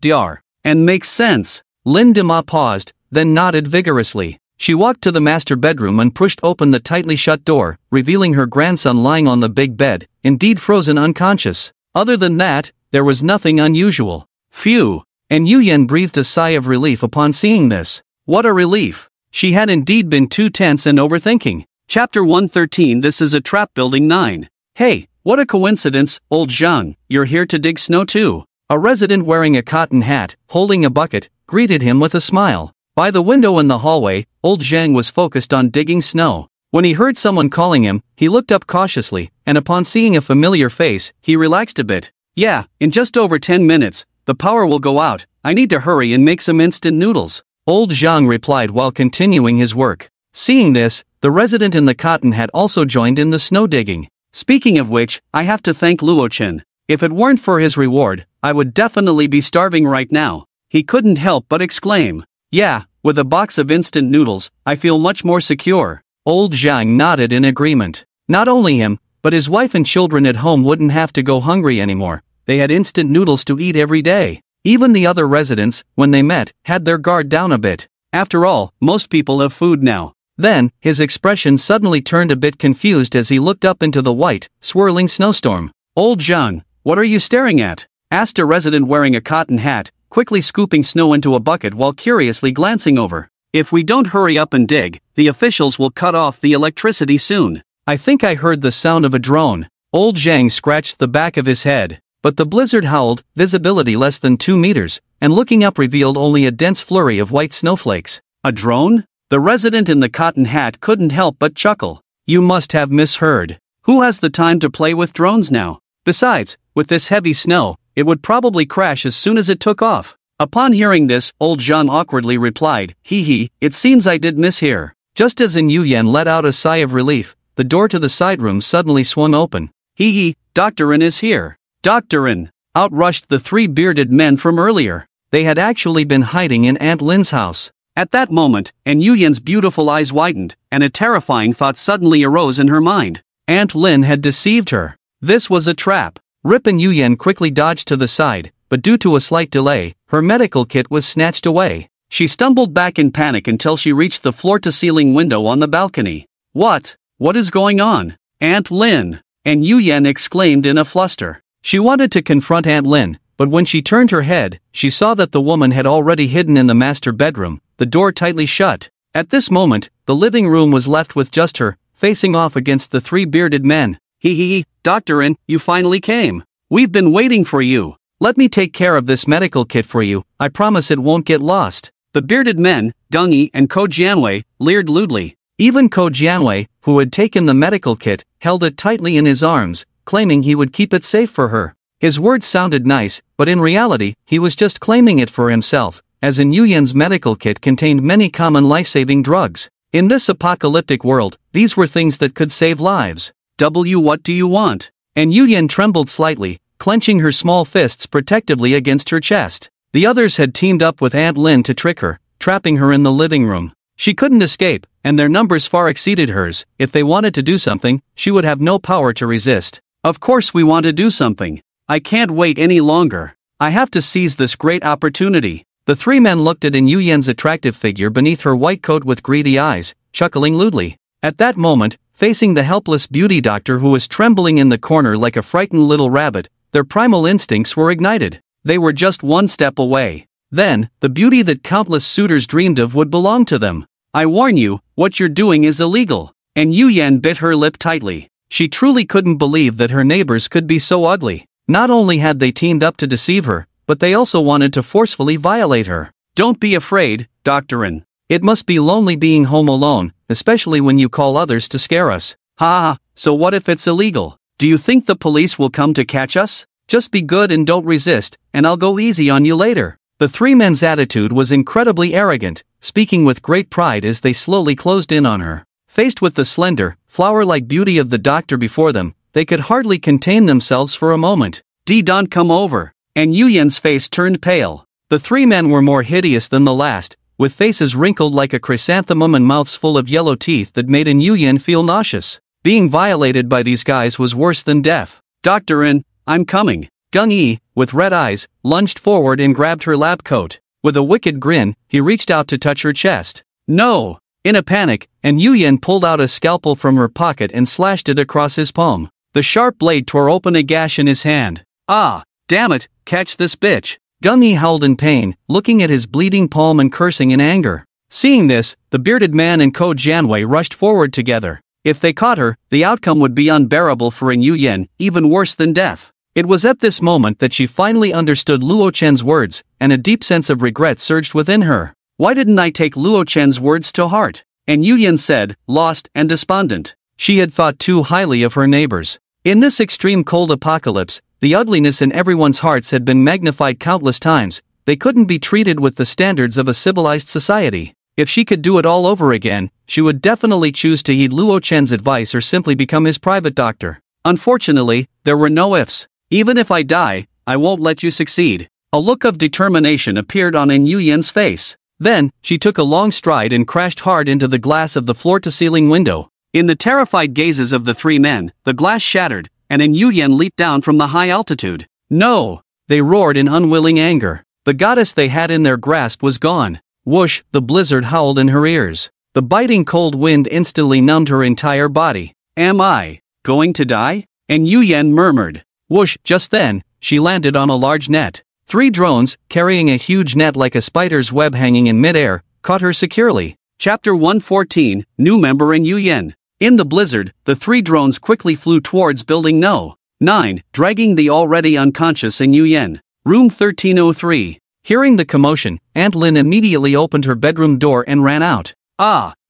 Dr. Makes sense. Lin De Ma paused, then nodded vigorously. She walked to the master bedroom and pushed open the tightly shut door, revealing her grandson lying on the big bed, indeed frozen unconscious. Other than that, there was nothing unusual. Phew! Yu Yan breathed a sigh of relief upon seeing this. What a relief! She had indeed been too tense and overthinking. Chapter 113. This is a trap. Building 9. Hey, what a coincidence, old Zhang, you're here to dig snow too. A resident wearing a cotton hat, holding a bucket, greeted him with a smile. By the window in the hallway, old Zhang was focused on digging snow. When he heard someone calling him, he looked up cautiously, and upon seeing a familiar face, he relaxed a bit. Yeah, in just over 10 minutes, the power will go out. I need to hurry and make some instant noodles. Old Zhang replied while continuing his work. Seeing this, the resident in the cotton hat also joined in the snow digging. Speaking of which, I have to thank Luo Chen. If it weren't for his reward, I would definitely be starving right now. He couldn't help but exclaim. Yeah, with a box of instant noodles, I feel much more secure. Old Zhang nodded in agreement. Not only him, but his wife and children at home wouldn't have to go hungry anymore. They had instant noodles to eat every day. Even the other residents, when they met, had their guard down a bit. After all, most people have food now. Then, his expression suddenly turned a bit confused as he looked up into the white, swirling snowstorm. Old Zhang, what are you staring at? Asked a resident wearing a cotton hat, quickly scooping snow into a bucket while curiously glancing over. If we don't hurry up and dig, the officials will cut off the electricity soon. I think I heard the sound of a drone. Old Zhang scratched the back of his head. but the blizzard howled, visibility less than 2 meters, and looking up revealed only a dense flurry of white snowflakes. A drone? The resident in the cotton hat couldn't help but chuckle. You must have misheard. Who has the time to play with drones now? Besides, with this heavy snow, it would probably crash as soon as it took off. Upon hearing this, old Jean awkwardly replied, "Hee hee, it seems I did mishear." Just as In Yuyan let out a sigh of relief, the door to the side room suddenly swung open. "Hee hee, Dr. In is here." "Dr. In!" Out rushed the 3 bearded men from earlier. They had actually been hiding in Aunt Lin's house. At that moment, In Yuyan's beautiful eyes widened, and a terrifying thought suddenly arose in her mind. Aunt Lin had deceived her. This was a trap. Rip In Yuyan quickly dodged to the side, but due to a slight delay, her medical kit was snatched away. She stumbled back in panic until she reached the floor-to-ceiling window on the balcony. What is going on? Aunt Lin! In Yuyan exclaimed in a fluster. She wanted to confront Aunt Lin, but when she turned her head, she saw that the woman had already hidden in the master bedroom, the door tightly shut. At this moment, the living room was left with just her, facing off against the 3 bearded men. "Hee hee, Dr. In, you finally came. We've been waiting for you. Let me take care of this medical kit for you, I promise it won't get lost." The bearded men, Deng-yi and Ko Jianwei, leered lewdly. Even Ko Jianwei, who had taken the medical kit, held it tightly in his arms, claiming he would keep it safe for her. His words sounded nice, but in reality, he was just claiming it for himself, as In Yuyan's medical kit contained many common life-saving drugs. In this apocalyptic world, these were things that could save lives. What do you want? And Yuyan trembled slightly, clenching her small fists protectively against her chest. The others had teamed up with Aunt Lin to trick her, trapping her in the living room. She couldn't escape, and their numbers far exceeded hers. If they wanted to do something, she would have no power to resist. Of course we want to do something. I can't wait any longer. I have to seize this great opportunity. The 3 men looked at In Yuyan's attractive figure beneath her white coat with greedy eyes, chuckling lewdly. At that moment, facing the helpless beauty doctor who was trembling in the corner like a frightened little rabbit, their primal instincts were ignited. They were just one step away. Then, the beauty that countless suitors dreamed of would belong to them. I warn you, what you're doing is illegal. And Yuyan bit her lip tightly. She truly couldn't believe that her neighbors could be so ugly. Not only had they teamed up to deceive her, but they also wanted to forcefully violate her. Don't be afraid, Dr. In. It must be lonely being home alone, especially when you call others to scare us. Ha, so what if it's illegal? Do you think the police will come to catch us? Just be good and don't resist, and I'll go easy on you later. The 3 men's attitude was incredibly arrogant, speaking with great pride as they slowly closed in on her. Faced with the slender, flower-like beauty of the doctor before them, they could hardly contain themselves for a moment. Don't come over. And Yuyan's face turned pale. The 3 men were more hideous than the last, with faces wrinkled like a chrysanthemum and mouths full of yellow teeth that made In Yuyan feel nauseous. Being violated by these guys was worse than death. "Dr. In, I'm coming." Deng-yi, with red eyes, lunged forward and grabbed her lab coat. With a wicked grin, he reached out to touch her chest. "No!" In a panic, In Yuyan pulled out a scalpel from her pocket and slashed it across his palm. The sharp blade tore open a gash in his hand. "Ah, damn it, catch this bitch." Deng-yi howled in pain, looking at his bleeding palm and cursing in anger. Seeing this, the bearded man and Ko Jianwei rushed forward together. If they caught her, the outcome would be unbearable for In Yuyan, even worse than death. It was at this moment that she finally understood Luo Chen's words, and a deep sense of regret surged within her. Why didn't I take Luo Chen's words to heart? And Yuyan said, lost and despondent. She had thought too highly of her neighbors. In this extreme cold apocalypse, the ugliness in everyone's hearts had been magnified countless times. They couldn't be treated with the standards of a civilized society. If she could do it all over again, she would definitely choose to heed Luo Chen's advice or simply become his private doctor. Unfortunately, there were no ifs. Even if I die, I won't let you succeed. A look of determination appeared on In Yuyan's face. Then, she took a long stride and crashed hard into the glass of the floor-to-ceiling window. In the terrified gazes of the 3 men, the glass shattered, and In Yuyan leaped down from the high altitude. "No!" They roared in unwilling anger. The goddess they had in their grasp was gone. Whoosh, the blizzard howled in her ears. The biting cold wind instantly numbed her entire body. "Am I going to die?" And Yuyan murmured. Whoosh, just then, she landed on a large net. 3 drones, carrying a huge net like a spider's web hanging in midair, caught her securely. Chapter 114, New Member In Yuyan. In the blizzard, the 3 drones quickly flew towards Building No. 9. Dragging the already unconscious In Yuyen. Room 1303. Hearing the commotion, Aunt Lin immediately opened her bedroom door and ran out.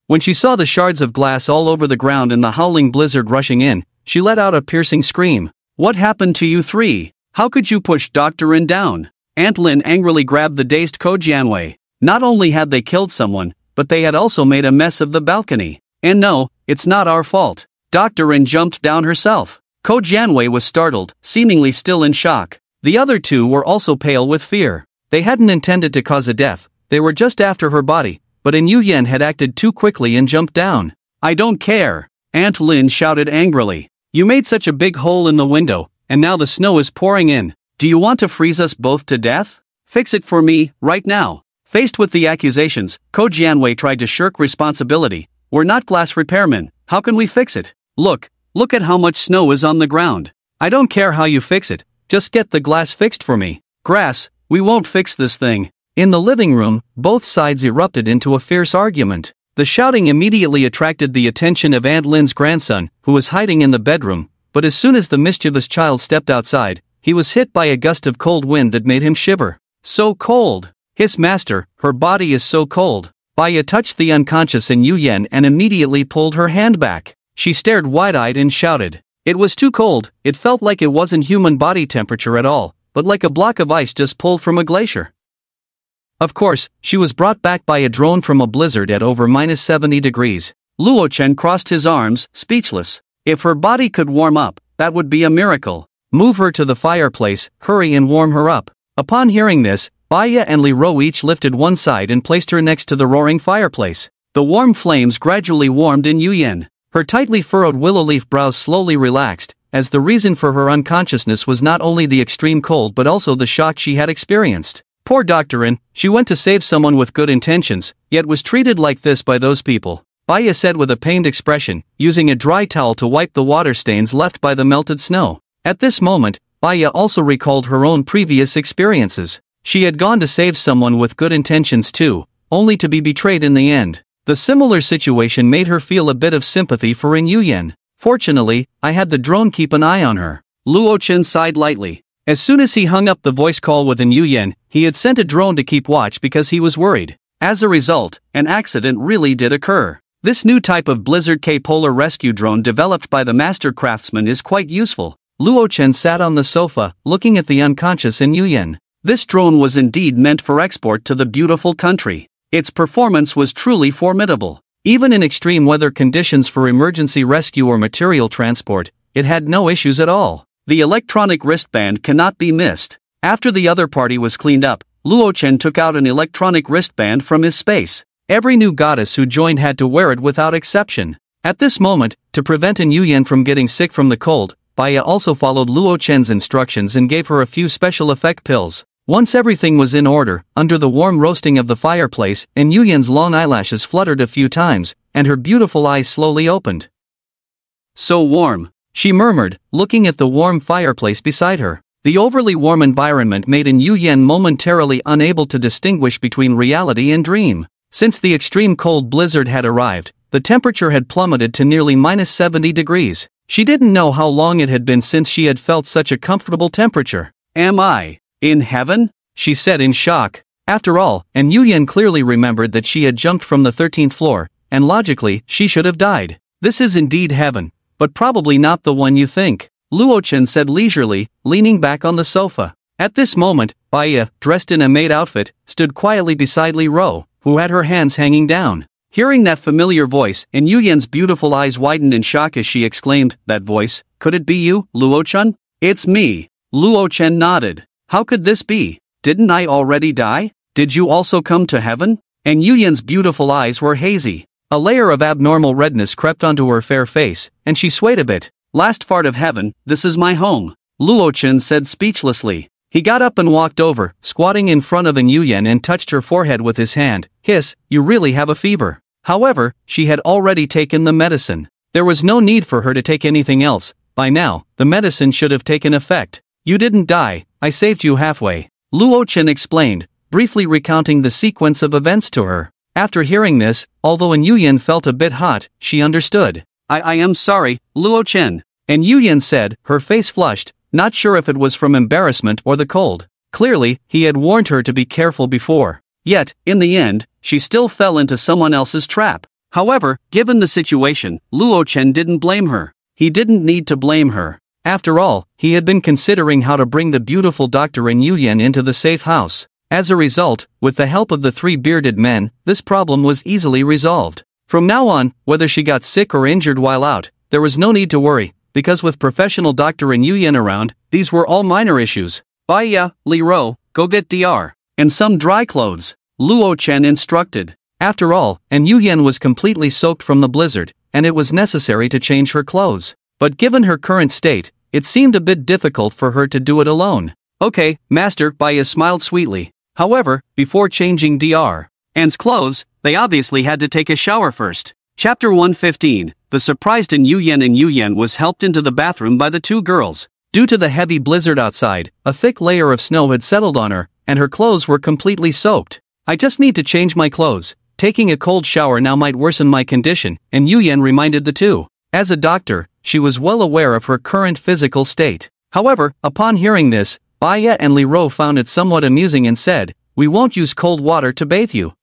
When she saw the shards of glass all over the ground and the howling blizzard rushing in, she let out a piercing scream. What happened to you three? How could you push Dr. Rin down? Aunt Lin angrily grabbed the dazed Ko Jianwei. Not only had they killed someone, but they had also made a mess of the balcony. And no, it's not our fault. Dr. Rin jumped down herself. Ko Jianwei was startled, seemingly still in shock. The other two were also pale with fear. They hadn't intended to cause a death, they were just after her body, but In Yuyen had acted too quickly and jumped down. I don't care, Aunt Lin shouted angrily. You made such a big hole in the window, and now the snow is pouring in. Do you want to freeze us both to death? Fix it for me, right now. Faced with the accusations, Ko Jianwei tried to shirk responsibility. We're not glass repairmen, how can we fix it? Look at how much snow is on the ground. I don't care how you fix it, just get the glass fixed for me. Grass, we won't fix this thing. In the living room, both sides erupted into a fierce argument. The shouting immediately attracted the attention of Aunt Lin's grandson, who was hiding in the bedroom, but as soon as the mischievous child stepped outside, he was hit by a gust of cold wind that made him shiver. So cold! His master, her body is so cold. Baya touched the unconscious In Yuyen and immediately pulled her hand back. She stared wide-eyed and shouted. It was too cold, it felt like it wasn't human body temperature at all, but like a block of ice just pulled from a glacier. Of course, she was brought back by a drone from a blizzard at over -70 degrees. Luo Chen crossed his arms, speechless. If her body could warm up, that would be a miracle. Move her to the fireplace, hurry and warm her up. Upon hearing this, Baya and Li Ro each lifted one side and placed her next to the roaring fireplace. The warm flames gradually warmed In Yuyen. Her tightly furrowed willow leaf brows slowly relaxed, as the reason for her unconsciousness was not only the extreme cold but also the shock she had experienced. Poor Doctorin, she went to save someone with good intentions, yet was treated like this by those people. Baya said with a pained expression, using a dry towel to wipe the water stains left by the melted snow. At this moment, Baya also recalled her own previous experiences. She had gone to save someone with good intentions too, only to be betrayed in the end. The similar situation made her feel a bit of sympathy for In Yuyen. Fortunately, I had the drone keep an eye on her. Luo Chen sighed lightly. As soon as he hung up the voice call with In Yuyen, he had sent a drone to keep watch because he was worried. As a result, an accident really did occur. This new type of Blizzard K polar rescue drone developed by the master craftsman is quite useful. Luo Chen sat on the sofa, looking at the unconscious In Yuyen. This drone was indeed meant for export to the beautiful country. Its performance was truly formidable. Even in extreme weather conditions for emergency rescue or material transport, it had no issues at all. The electronic wristband cannot be missed. After the other party was cleaned up, Luo Chen took out an electronic wristband from his space. Every new goddess who joined had to wear it without exception. At this moment, to prevent In Yuyen from getting sick from the cold, Baya also followed Luo Chen's instructions and gave her a few special effect pills. Once everything was in order, under the warm roasting of the fireplace, In Yuyen's long eyelashes fluttered a few times, and her beautiful eyes slowly opened. So warm, she murmured, looking at the warm fireplace beside her. The overly warm environment made In Yuyen momentarily unable to distinguish between reality and dream. Since the extreme cold blizzard had arrived, the temperature had plummeted to nearly -70 degrees. She didn't know how long it had been since she had felt such a comfortable temperature. Am I in heaven? She said in shock. After all, In Yuyen clearly remembered that she had jumped from the 13th floor, and logically, she should have died. This is indeed heaven, but probably not the one you think, Luo Chen said leisurely, leaning back on the sofa. At this moment, Baya, dressed in a maid outfit, stood quietly beside Li Ro, who had her hands hanging down. Hearing that familiar voice, In Yuyen's beautiful eyes widened in shock as she exclaimed, "That voice, could it be you, Luo Chen?" "It's me." Luo Chen nodded. "How could this be? Didn't I already die? Did you also come to heaven?" And Yuyen's beautiful eyes were hazy. A layer of abnormal redness crept onto her fair face, and she swayed a bit. "Last part of heaven, this is my home," Luo Chen said speechlessly. He got up and walked over, squatting in front of In Yuyen and touched her forehead with his hand. "Hiss, you really have a fever." However, she had already taken the medicine. There was no need for her to take anything else. By now, the medicine should have taken effect. "You didn't die, I saved you halfway," Luo Chen explained, briefly recounting the sequence of events to her. After hearing this, although In Yuyen felt a bit hot, she understood. I am sorry, Luo Chen. And Yuyan said, her face flushed, not sure if it was from embarrassment or the cold. Clearly, he had warned her to be careful before. Yet, in the end, she still fell into someone else's trap. However, given the situation, Luo Chen didn't blame her. He didn't need to blame her. After all, he had been considering how to bring the beautiful Dr. and Yuyan into the safe house. As a result, with the help of the three bearded men, this problem was easily resolved. From now on, whether she got sick or injured while out, there was no need to worry, because with professional Dr. and Yuyan around, these were all minor issues. Baya, Li Ro, go get Dr. and some dry clothes, Luo Chen instructed. After all, and Yuyan was completely soaked from the blizzard, and it was necessary to change her clothes. But given her current state, it seemed a bit difficult for her to do it alone. Okay, Master, Baya smiled sweetly. However, before changing Dr. An's clothes, they obviously had to take a shower first. Chapter 115, the surprised Yuyan was helped into the bathroom by the two girls. Due to the heavy blizzard outside, a thick layer of snow had settled on her, and her clothes were completely soaked. I just need to change my clothes. Taking a cold shower now might worsen my condition, and Yuyan reminded the two. As a doctor, she was well aware of her current physical state. However, upon hearing this, Baya and Li Ro found it somewhat amusing and said, "We won't use cold water to bathe you."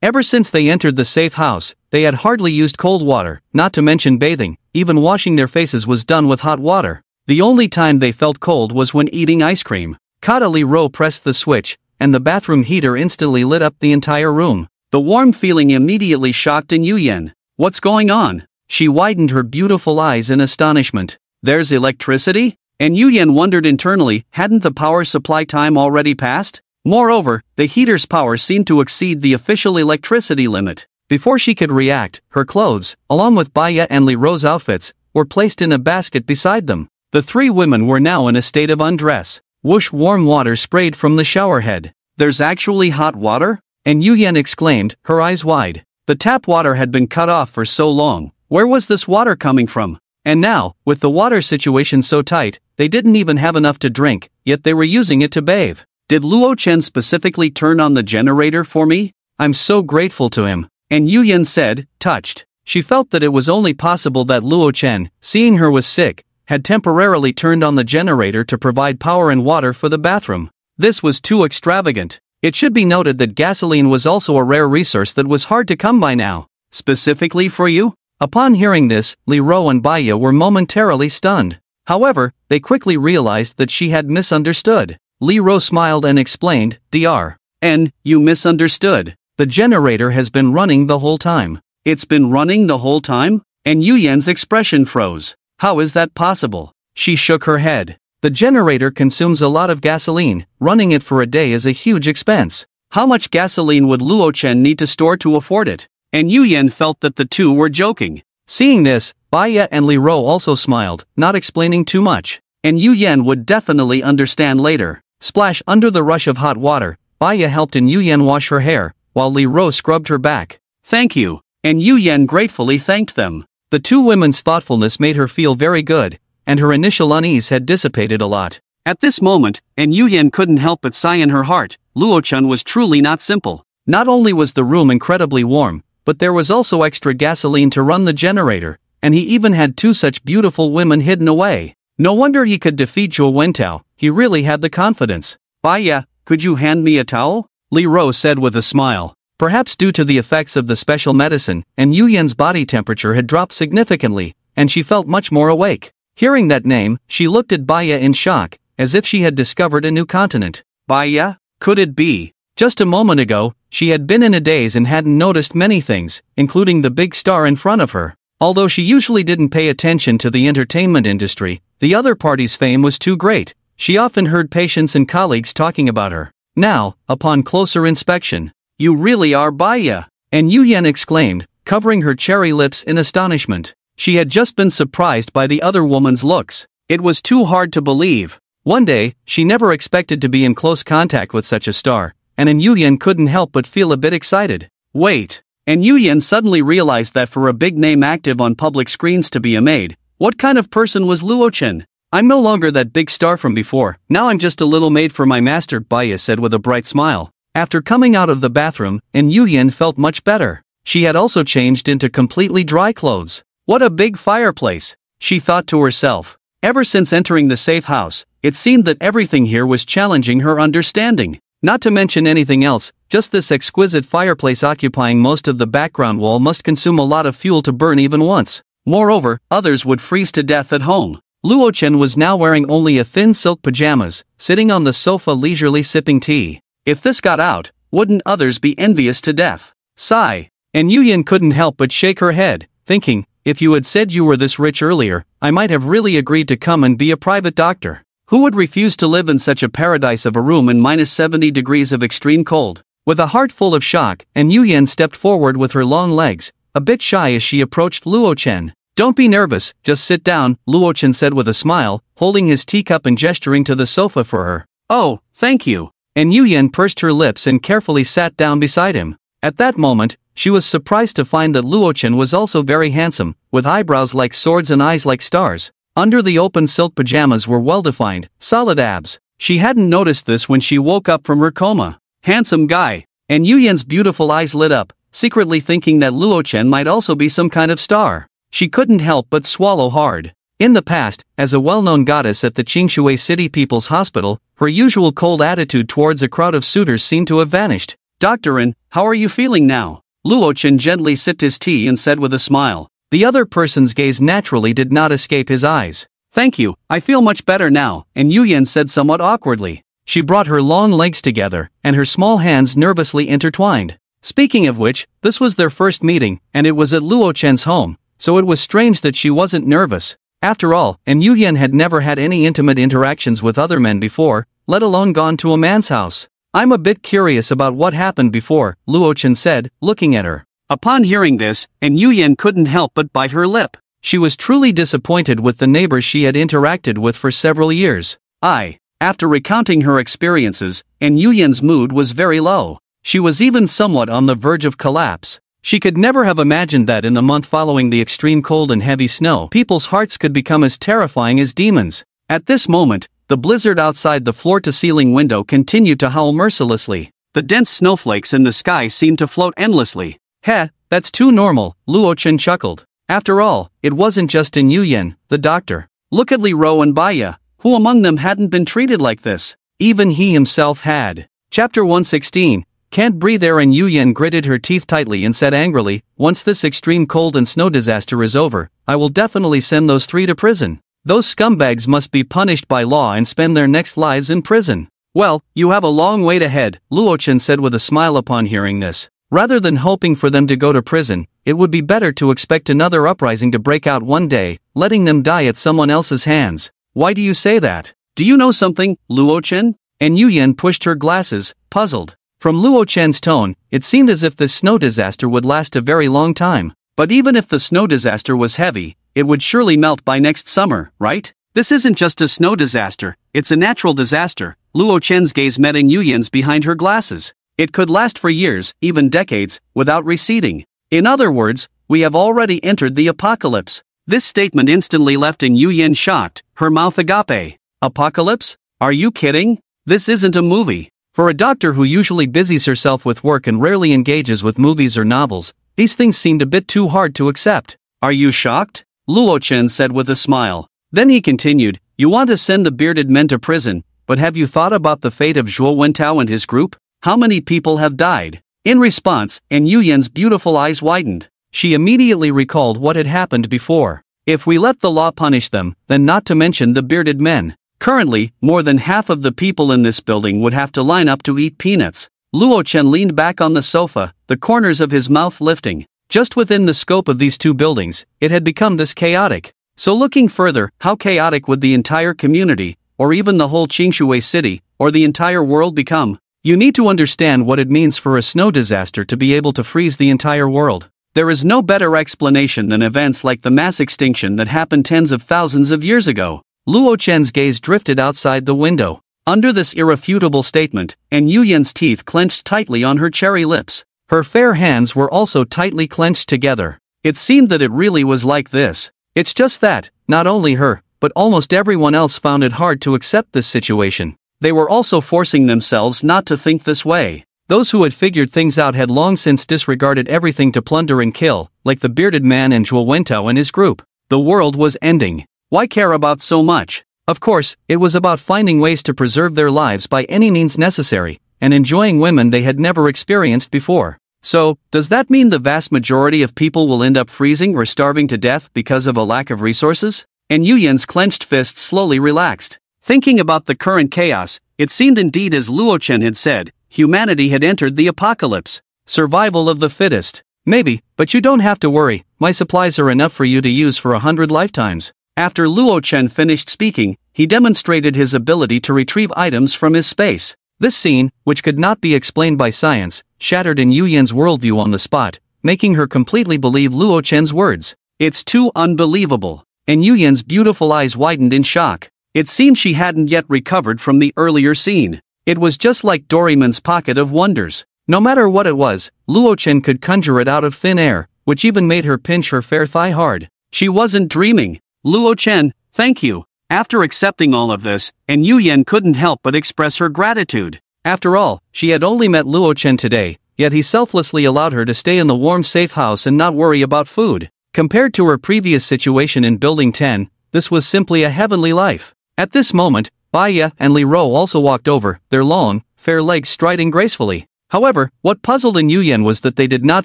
Ever since they entered the safe house, they had hardly used cold water, not to mention bathing. Even washing their faces was done with hot water. The only time they felt cold was when eating ice cream. Kata Li Ro pressed the switch, and the bathroom heater instantly lit up the entire room. The warm feeling immediately shocked Yuyan. What's going on? She widened her beautiful eyes in astonishment. There's electricity? And Yuyan wondered internally, hadn't the power supply time already passed? Moreover, the heater's power seemed to exceed the official electricity limit. Before she could react, her clothes, along with Baya and Li Ro's outfits, were placed in a basket beside them. The three women were now in a state of undress. Whoosh, warm water sprayed from the shower head. There's actually hot water? And Yuyan exclaimed, her eyes wide. The tap water had been cut off for so long. Where was this water coming from? And now, with the water situation so tight, they didn't even have enough to drink, yet they were using it to bathe. Did Luo Chen specifically turn on the generator for me? I'm so grateful to him. And Yuyan said, touched. She felt that it was only possible that Luo Chen, seeing her was sick, had temporarily turned on the generator to provide power and water for the bathroom. This was too extravagant. It should be noted that gasoline was also a rare resource that was hard to come by now. Specifically for you? Upon hearing this, Li Ro and Baya were momentarily stunned. However, they quickly realized that she had misunderstood. Li Ro smiled and explained, Dr. N, you misunderstood. The generator has been running the whole time. It's been running the whole time? And Yuyan's expression froze. How is that possible? She shook her head. The generator consumes a lot of gasoline. Running it for a day is a huge expense. How much gasoline would Luo Chen need to store to afford it? And Yuyan felt that the two were joking. Seeing this, Baya and Li Ro also smiled, not explaining too much. And Yuyan would definitely understand later. Splash. Under the rush of hot water, Baya helped Yuyan wash her hair, while Li Ro scrubbed her back. Thank you. And Yuyan gratefully thanked them. The two women's thoughtfulness made her feel very good, and her initial unease had dissipated a lot. At this moment, Yuyan couldn't help but sigh in her heart. Luo Chen was truly not simple. Not only was the room incredibly warm, but there was also extra gasoline to run the generator, and he even had two such beautiful women hidden away. No wonder he could defeat Zhou Wentao. He really had the confidence. Baya, could you hand me a towel? Li Ro said with a smile. Perhaps due to the effects of the special medicine, Yuyan's body temperature had dropped significantly, and she felt much more awake. Hearing that name, she looked at Baya in shock, as if she had discovered a new continent. Baya? Could it be? Just a moment ago, she had been in a daze and hadn't noticed many things, including the big star in front of her. Although she usually didn't pay attention to the entertainment industry, the other party's fame was too great. She often heard patients and colleagues talking about her. Now, upon closer inspection, you really are Baya! And Yuyan exclaimed, covering her cherry lips in astonishment. She had just been surprised by the other woman's looks. It was too hard to believe. One day, she never expected to be in close contact with such a star, and Yuyan couldn't help but feel a bit excited. Wait! And Yuyan suddenly realized that for a big name active on public screens to be a maid, what kind of person was Luo Chen? I'm no longer that big star from before, now I'm just a little maid for my master, Baya said with a bright smile. After coming out of the bathroom, Yuyan felt much better. She had also changed into completely dry clothes. What a big fireplace! she thought to herself. Ever since entering the safe house, it seemed that everything here was challenging her understanding. Not to mention anything else, just this exquisite fireplace occupying most of the background wall must consume a lot of fuel to burn even once. Moreover, others would freeze to death at home. Luo Chen was now wearing only a thin silk pajamas, sitting on the sofa leisurely sipping tea. If this got out, wouldn't others be envious to death? Sigh. And Yuyan couldn't help but shake her head, thinking, if you had said you were this rich earlier, I might have really agreed to come and be a private doctor. Who would refuse to live in such a paradise of a room in minus 70 degrees of extreme cold? With a heart full of shock, and Yuyan stepped forward with her long legs, a bit shy as she approached Luo Chen. Don't be nervous, just sit down, Luo Chen said with a smile, holding his teacup and gesturing to the sofa for her. Oh, thank you. And Yuyan pursed her lips and carefully sat down beside him. At that moment, she was surprised to find that Luo Chen was also very handsome, with eyebrows like swords and eyes like stars. Under the open silk pajamas were well-defined, solid abs. She hadn't noticed this when she woke up from her coma. Handsome guy. And Yuyan's beautiful eyes lit up, secretly thinking that Luo Chen might also be some kind of star. She couldn't help but swallow hard. In the past, as a well-known goddess at the Qingshui City People's Hospital, her usual cold attitude towards a crowd of suitors seemed to have vanished. Doctorin, how are you feeling now? Luo Chen gently sipped his tea and said with a smile. The other person's gaze naturally did not escape his eyes. Thank you, I feel much better now, and Yuyan said somewhat awkwardly. She brought her long legs together, and her small hands nervously intertwined. Speaking of which, this was their first meeting, and it was at Luo Chen's home, so it was strange that she wasn't nervous. After all, and Yuyan had never had any intimate interactions with other men before, let alone gone to a man's house. I'm a bit curious about what happened before, Luo Chen said, looking at her. Upon hearing this, and Yuyan couldn't help but bite her lip. She was truly disappointed with the neighbors she had interacted with for several years. After recounting her experiences, and Yuyan's mood was very low. She was even somewhat on the verge of collapse. She could never have imagined that in the month following the extreme cold and heavy snow, people's hearts could become as terrifying as demons. At this moment, the blizzard outside the floor-to-ceiling window continued to howl mercilessly. The dense snowflakes in the sky seemed to float endlessly. That's too normal, Luo Chen chuckled. After all, it wasn't just in Yuyan, the doctor. Look at Li Ro and Baya, who among them hadn't been treated like this? Even he himself had. Chapter 116. Can't breathe air, and Yuyan gritted her teeth tightly and said angrily, once this extreme cold and snow disaster is over, I will definitely send those three to prison. Those scumbags must be punished by law and spend their next lives in prison. Well, you have a long wait ahead, Luo Chen said with a smile upon hearing this. Rather than hoping for them to go to prison, it would be better to expect another uprising to break out one day, letting them die at someone else's hands. Why do you say that? Do you know something, Luo Chen? And Yuyan pushed her glasses, puzzled. From Luo Chen's tone, it seemed as if this snow disaster would last a very long time. But even if the snow disaster was heavy, it would surely melt by next summer, right? This isn't just a snow disaster, it's a natural disaster. Luo Chen's gaze met in Yuyan's behind her glasses. It could last for years, even decades, without receding. In other words, we have already entered the apocalypse. This statement instantly left in Yuyan shocked, her mouth agape. Apocalypse? Are you kidding? This isn't a movie. For a doctor who usually busies herself with work and rarely engages with movies or novels, these things seemed a bit too hard to accept. Are you shocked? Luo Chen said with a smile. Then he continued, you want to send the bearded men to prison, but have you thought about the fate of Zhuo Wentao and his group? How many people have died? In response, and Yuyan's beautiful eyes widened. She immediately recalled what had happened before. If we let the law punish them, then not to mention the bearded men. Currently, more than half of the people in this building would have to line up to eat peanuts. Luo Chen leaned back on the sofa, the corners of his mouth lifting. Just within the scope of these two buildings, it had become this chaotic. So looking further, how chaotic would the entire community, or even the whole Qingshui city, or the entire world become? You need to understand what it means for a snow disaster to be able to freeze the entire world. There is no better explanation than events like the mass extinction that happened tens of thousands of years ago. Luo Chen's gaze drifted outside the window. Under this irrefutable statement, and Yuyan's teeth clenched tightly on her cherry lips. Her fair hands were also tightly clenched together. It seemed that it really was like this. It's just that, not only her, but almost everyone else found it hard to accept this situation. They were also forcing themselves not to think this way. Those who had figured things out had long since disregarded everything to plunder and kill, like the bearded man and Zhuo Wentao and his group. The world was ending. Why care about so much? Of course, it was about finding ways to preserve their lives by any means necessary, and enjoying women they had never experienced before. So, does that mean the vast majority of people will end up freezing or starving to death because of a lack of resources? And Yuyan's clenched fist slowly relaxed. Thinking about the current chaos, it seemed indeed as Luo Chen had said, humanity had entered the apocalypse. Survival of the fittest. Maybe, but you don't have to worry, my supplies are enough for you to use for 100 lifetimes. After Luo Chen finished speaking, he demonstrated his ability to retrieve items from his space. This scene, which could not be explained by science, shattered in Yuyan's worldview on the spot, making her completely believe Luo Chen's words. It's too unbelievable. And Yuyan's beautiful eyes widened in shock. It seemed she hadn't yet recovered from the earlier scene. It was just like Doraemon's pocket of wonders. No matter what it was, Luo Chen could conjure it out of thin air, which even made her pinch her fair thigh hard. She wasn't dreaming. Luo Chen, thank you. After accepting all of this, and Yuyan couldn't help but express her gratitude. After all, she had only met Luo Chen today, yet he selflessly allowed her to stay in the warm safe house and not worry about food. Compared to her previous situation in Building 10, this was simply a heavenly life. At this moment, Baya and Li Ro also walked over, their long, fair legs striding gracefully. However, what puzzled Yuyan was that they did not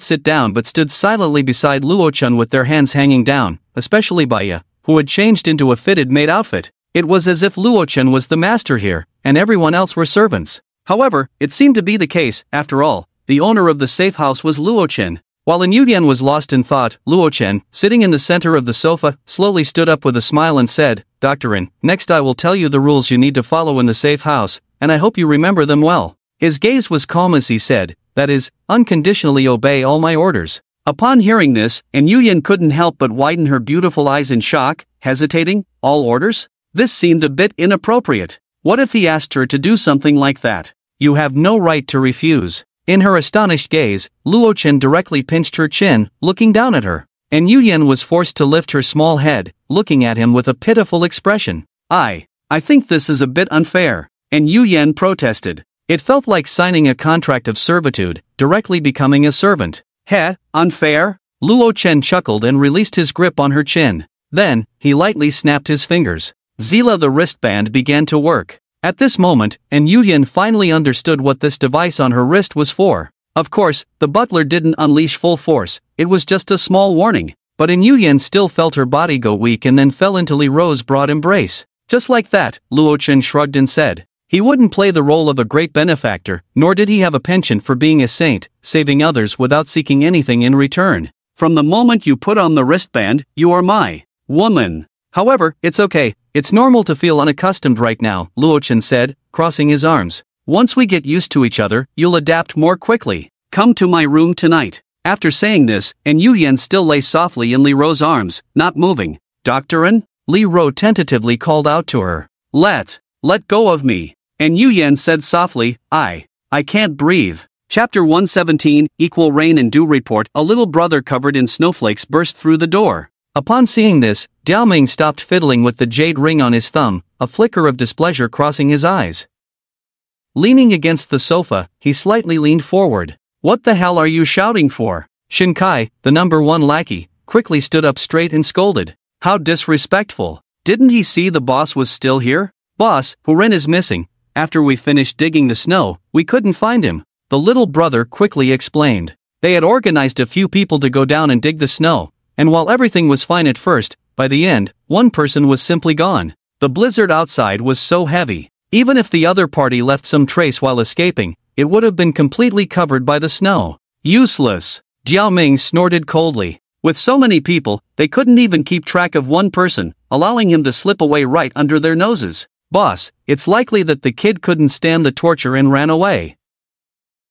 sit down but stood silently beside Luo Chen with their hands hanging down, especially Baya, who had changed into a fitted maid outfit. It was as if Luo Chen was the master here, and everyone else were servants. However, it seemed to be the case, after all, the owner of the safe house was Luo Chen. While Yuyan was lost in thought, Luo Chen, sitting in the center of the sofa, slowly stood up with a smile and said, "Doctorin, next I will tell you the rules you need to follow in the safe house, and I hope you remember them well." His gaze was calm as he said, "That is, unconditionally obey all my orders." Upon hearing this, Yuyan couldn't help but widen her beautiful eyes in shock, hesitating. All orders? This seemed a bit inappropriate. What if he asked her to do something like that? You have no right to refuse. In her astonished gaze, Luo Chen directly pinched her chin, looking down at her. And Yuyan was forced to lift her small head, looking at him with a pitiful expression. I think this is a bit unfair. And Yuyan protested. It felt like signing a contract of servitude, directly becoming a servant. Unfair? Luo Chen chuckled and released his grip on her chin. Then, he lightly snapped his fingers. Zila the wristband began to work. At this moment, Yuyan finally understood what this device on her wrist was for. Of course, the butler didn't unleash full force, it was just a small warning. But Yuyan still felt her body go weak and then fell into Li Ro's broad embrace. Just like that, Luo Chen shrugged and said. He wouldn't play the role of a great benefactor, nor did he have a penchant for being a saint, saving others without seeking anything in return. From the moment you put on the wristband, you are my woman. However, it's okay, it's normal to feel unaccustomed right now, Luo Chen said, crossing his arms. Once we get used to each other, you'll adapt more quickly. Come to my room tonight. After saying this, Yuyan still lay softly in Li Ro's arms, not moving. Doctorin? Li Ro tentatively called out to her. Let go of me. And Yuyan said softly, I can't breathe. Chapter 117, Equal Rain and Dew Report. A little brother covered in snowflakes burst through the door. Upon seeing this, Diaoming stopped fiddling with the jade ring on his thumb, a flicker of displeasure crossing his eyes. Leaning against the sofa, he slightly leaned forward. What the hell are you shouting for? Shinkai, the number one lackey, quickly stood up straight and scolded. How disrespectful. Didn't he see the boss was still here? Boss, Huren is missing. After we finished digging the snow, we couldn't find him. The little brother quickly explained. They had organized a few people to go down and dig the snow, and while everything was fine at first, by the end, one person was simply gone. The blizzard outside was so heavy. Even if the other party left some trace while escaping, it would have been completely covered by the snow. Useless. Diaoming snorted coldly. With so many people, they couldn't even keep track of one person, allowing him to slip away right under their noses. Boss, it's likely that the kid couldn't stand the torture and ran away.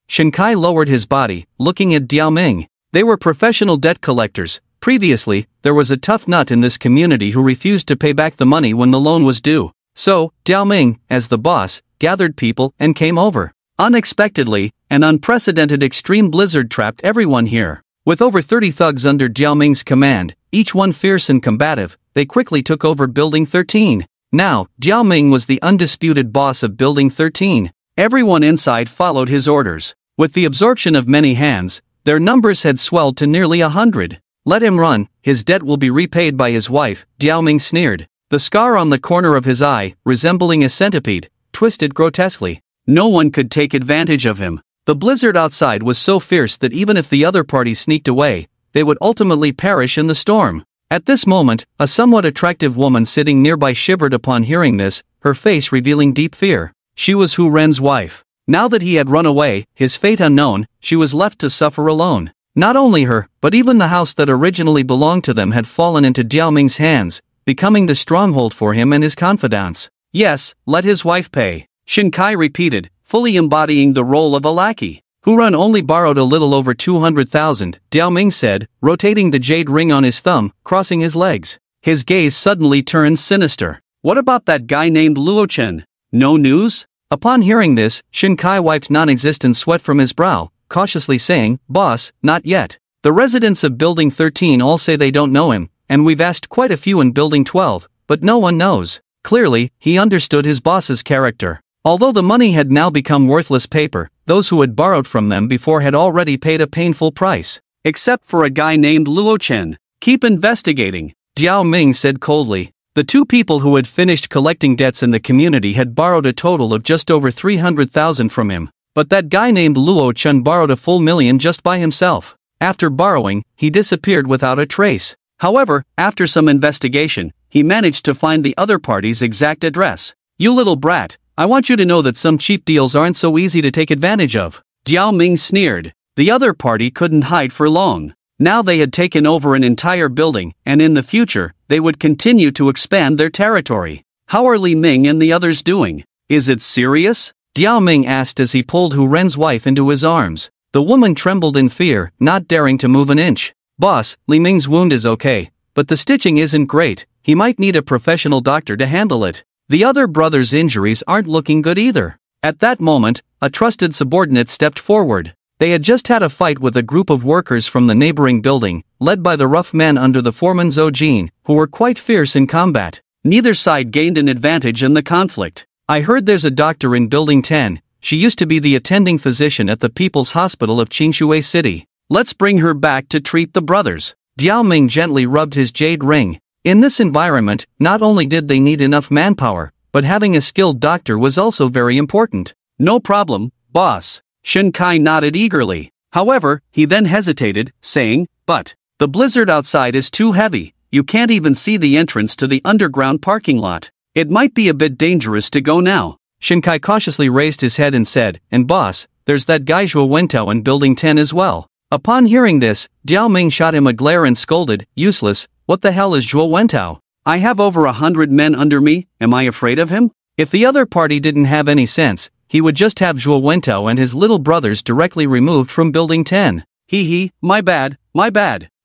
Shinkai lowered his body, looking at Diaoming. They were professional debt collectors. Previously, there was a tough nut in this community who refused to pay back the money when the loan was due. So, Diaoming, as the boss, gathered people and came over. Unexpectedly, an unprecedented extreme blizzard trapped everyone here. With over 30 thugs under Diaoming's command, each one fierce and combative, they quickly took over Building 13. Now, Diaoming was the undisputed boss of Building 13. Everyone inside followed his orders. With the absorption of many hands, their numbers had swelled to nearly 100. Let him run, his debt will be repaid by his wife, Diao Ming sneered. The scar on the corner of his eye, resembling a centipede, twisted grotesquely. No one could take advantage of him. The blizzard outside was so fierce that even if the other party sneaked away, they would ultimately perish in the storm. At this moment, a somewhat attractive woman sitting nearby shivered upon hearing this, her face revealing deep fear. She was Hu Ren's wife. Now that he had run away, his fate unknown, she was left to suffer alone. Not only her, but even the house that originally belonged to them had fallen into Diao Ming's hands, becoming the stronghold for him and his confidants. Yes, let his wife pay, Shinkai repeated, fully embodying the role of a lackey. Hu Ren only borrowed a little over 200,000, Diao Ming said, rotating the jade ring on his thumb, crossing his legs. His gaze suddenly turned sinister. What about that guy named Luo Chen? No news? Upon hearing this, Shinkai wiped non-existent sweat from his brow, cautiously saying, "Boss, not yet. The residents of Building 13 all say they don't know him, and we've asked quite a few in Building 12, but no one knows." Clearly, he understood his boss's character. Although the money had now become worthless paper, those who had borrowed from them before had already paid a painful price. Except for a guy named Luo Chen. Keep investigating, Diao Ming said coldly. The two people who had finished collecting debts in the community had borrowed a total of just over 300,000 from him. But that guy named Luo Chen borrowed a full million just by himself. After borrowing, he disappeared without a trace. However, after some investigation, he managed to find the other party's exact address. You little brat, I want you to know that some cheap deals aren't so easy to take advantage of. Diao Ming sneered. The other party couldn't hide for long. Now they had taken over an entire building, and in the future, they would continue to expand their territory. How are Li Ming and the others doing? Is it serious? Diao Ming asked as he pulled Hu Ren's wife into his arms. The woman trembled in fear, not daring to move an inch. Boss, Li Ming's wound is okay, but the stitching isn't great. He might need a professional doctor to handle it. The other brother's injuries aren't looking good either. At that moment, a trusted subordinate stepped forward. They had just had a fight with a group of workers from the neighboring building, led by the rough men under the foreman Zhou Jin, who were quite fierce in combat. Neither side gained an advantage in the conflict. I heard there's a doctor in Building 10, she used to be the attending physician at the People's Hospital of Qingshui City. Let's bring her back to treat the brothers. Diao Ming gently rubbed his jade ring. In this environment, not only did they need enough manpower, but having a skilled doctor was also very important. No problem, boss. Shinkai nodded eagerly. However, he then hesitated, saying, but the blizzard outside is too heavy, you can't even see the entrance to the underground parking lot. It might be a bit dangerous to go now. Shinkai cautiously raised his head and said, and boss, there's that guy Zhuo Wentao in Building 10 as well. Upon hearing this, Diao Ming shot him a glare and scolded, useless, what the hell is Zhuo Wentao? I have over 100 men under me, am I afraid of him? If the other party didn't have any sense, he would just have Zhuo Wentao and his little brothers directly removed from Building 10. Hee, my bad.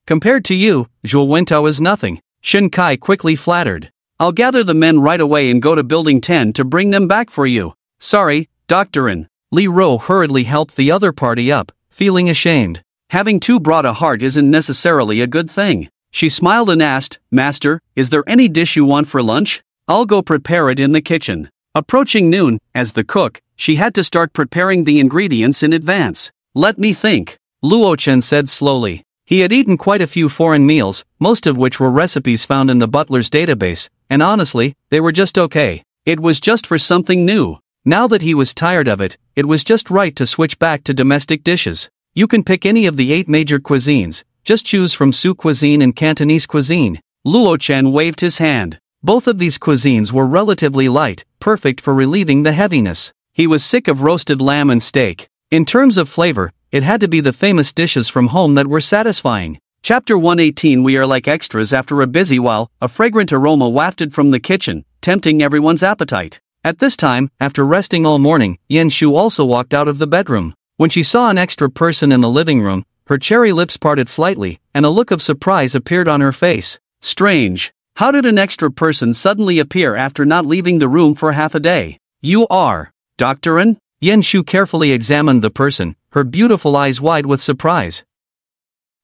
Compared to you, Zhuo Wentao is nothing, Shinkai quickly flattered. I'll gather the men right away and go to Building 10 to bring them back for you. Sorry, Doctorin. Li Ro hurriedly helped the other party up, feeling ashamed. Having too broad a heart isn't necessarily a good thing. She smiled and asked, Master, is there any dish you want for lunch? I'll go prepare it in the kitchen. Approaching noon, as the cook, she had to start preparing the ingredients in advance. Let me think, Luo Chen said slowly. He had eaten quite a few foreign meals, most of which were recipes found in the butler's database, and honestly, they were just okay. It was just for something new. Now that he was tired of it, it was just right to switch back to domestic dishes. You can pick any of the 8 major cuisines, just choose from Sioux cuisine and Cantonese cuisine. Luo Chen waved his hand. Both of these cuisines were relatively light, perfect for relieving the heaviness. He was sick of roasted lamb and steak. In terms of flavor, it had to be the famous dishes from home that were satisfying. Chapter 118. We are like extras after a busy while, a fragrant aroma wafted from the kitchen, tempting everyone's appetite. At this time, after resting all morning, Yan Shu also walked out of the bedroom. When she saw an extra person in the living room, her cherry lips parted slightly, and a look of surprise appeared on her face. Strange. How did an extra person suddenly appear after not leaving the room for half a day? You are Doctorin? Yan Shu carefully examined the person, her beautiful eyes wide with surprise.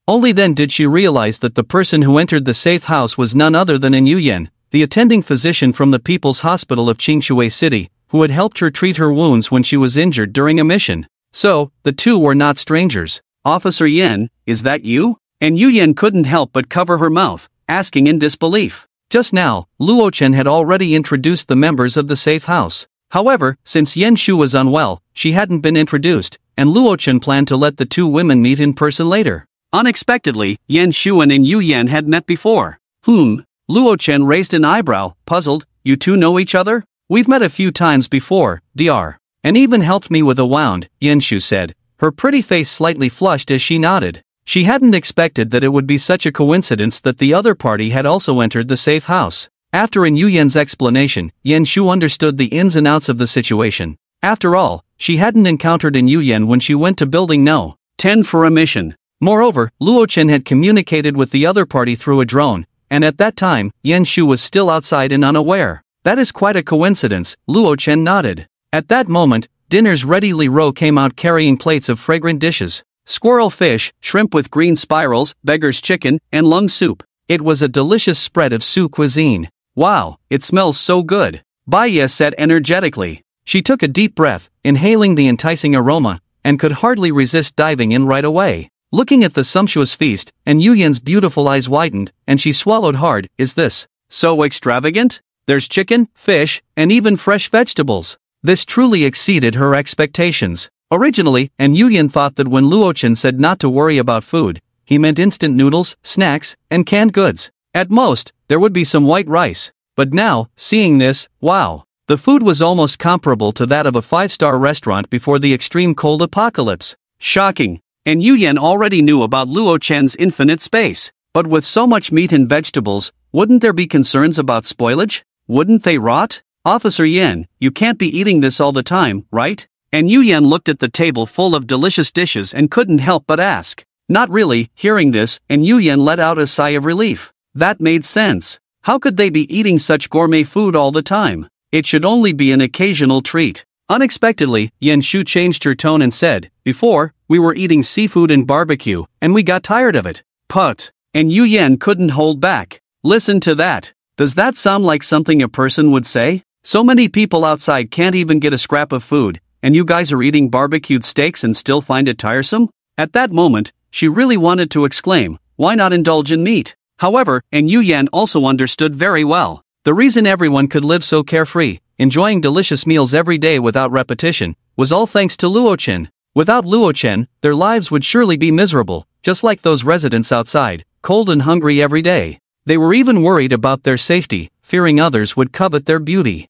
Only then did she realize that the person who entered the safe house was none other than Yu Yan, the attending physician from the People's Hospital of Qingshui City, who had helped her treat her wounds when she was injured during a mission. So, the two were not strangers. Officer Yan, is that you? And Yuyan couldn't help but cover her mouth, asking in disbelief. Just now, Luo Chen had already introduced the members of the safe house. However, since Yen Shu was unwell, she hadn't been introduced, and Luo Chen planned to let the two women meet in person later. Unexpectedly, Yen Shuan and Yu Yan had met before. Luo Chen raised an eyebrow, puzzled. You two know each other? We've met a few times before, Dr. And even helped me with a wound, Yen Shu said. Her pretty face slightly flushed as she nodded. She hadn't expected that it would be such a coincidence that the other party had also entered the safe house. After Yu Yan's explanation, Yen Shu understood the ins and outs of the situation. After all, she hadn't encountered Yu Yan when she went to Building No. 10 for a mission. Moreover, Luo Chen had communicated with the other party through a drone, and at that time, Yen Shu was still outside and unaware. That is quite a coincidence, Luo Chen nodded. At that moment, dinner's ready. Li Ro came out carrying plates of fragrant dishes. Squirrel fish, shrimp with green spirals, beggar's chicken, and lung soup. It was a delicious spread of Su cuisine. Wow, it smells so good, Baiya said energetically. She took a deep breath, inhaling the enticing aroma, and could hardly resist diving in right away. Looking at the sumptuous feast, and Yu Yan's beautiful eyes widened, and she swallowed hard. Is this so extravagant? There's chicken, fish, and even fresh vegetables. This truly exceeded her expectations. Originally, and Yu Yan thought that when Luo Chen said not to worry about food, he meant instant noodles, snacks, and canned goods. At most, there would be some white rice. But now, seeing this, wow. The food was almost comparable to that of a 5-star restaurant before the extreme cold apocalypse. Shocking. And Yu Yan already knew about Luo Chen's infinite space. But with so much meat and vegetables, wouldn't there be concerns about spoilage? Wouldn't they rot? Officer Yan, you can't be eating this all the time, right? And Yu Yan looked at the table full of delicious dishes and couldn't help but ask. Not really. Hearing this, and Yu Yan let out a sigh of relief. That made sense. How could they be eating such gourmet food all the time? It should only be an occasional treat. Unexpectedly, Yen Shu changed her tone and said, Before, we were eating seafood and barbecue, and we got tired of it. Put. And Yu Yan couldn't hold back. Listen to that. Does that sound like something a person would say? So many people outside can't even get a scrap of food, and you guys are eating barbecued steaks and still find it tiresome? At that moment, she really wanted to exclaim, why not indulge in meat? However, and Yu Yan also understood very well. The reason everyone could live so carefree, enjoying delicious meals every day without repetition, was all thanks to Luo Chen. Without Luo Chen, their lives would surely be miserable, just like those residents outside, cold and hungry every day. They were even worried about their safety, fearing others would covet their beauty.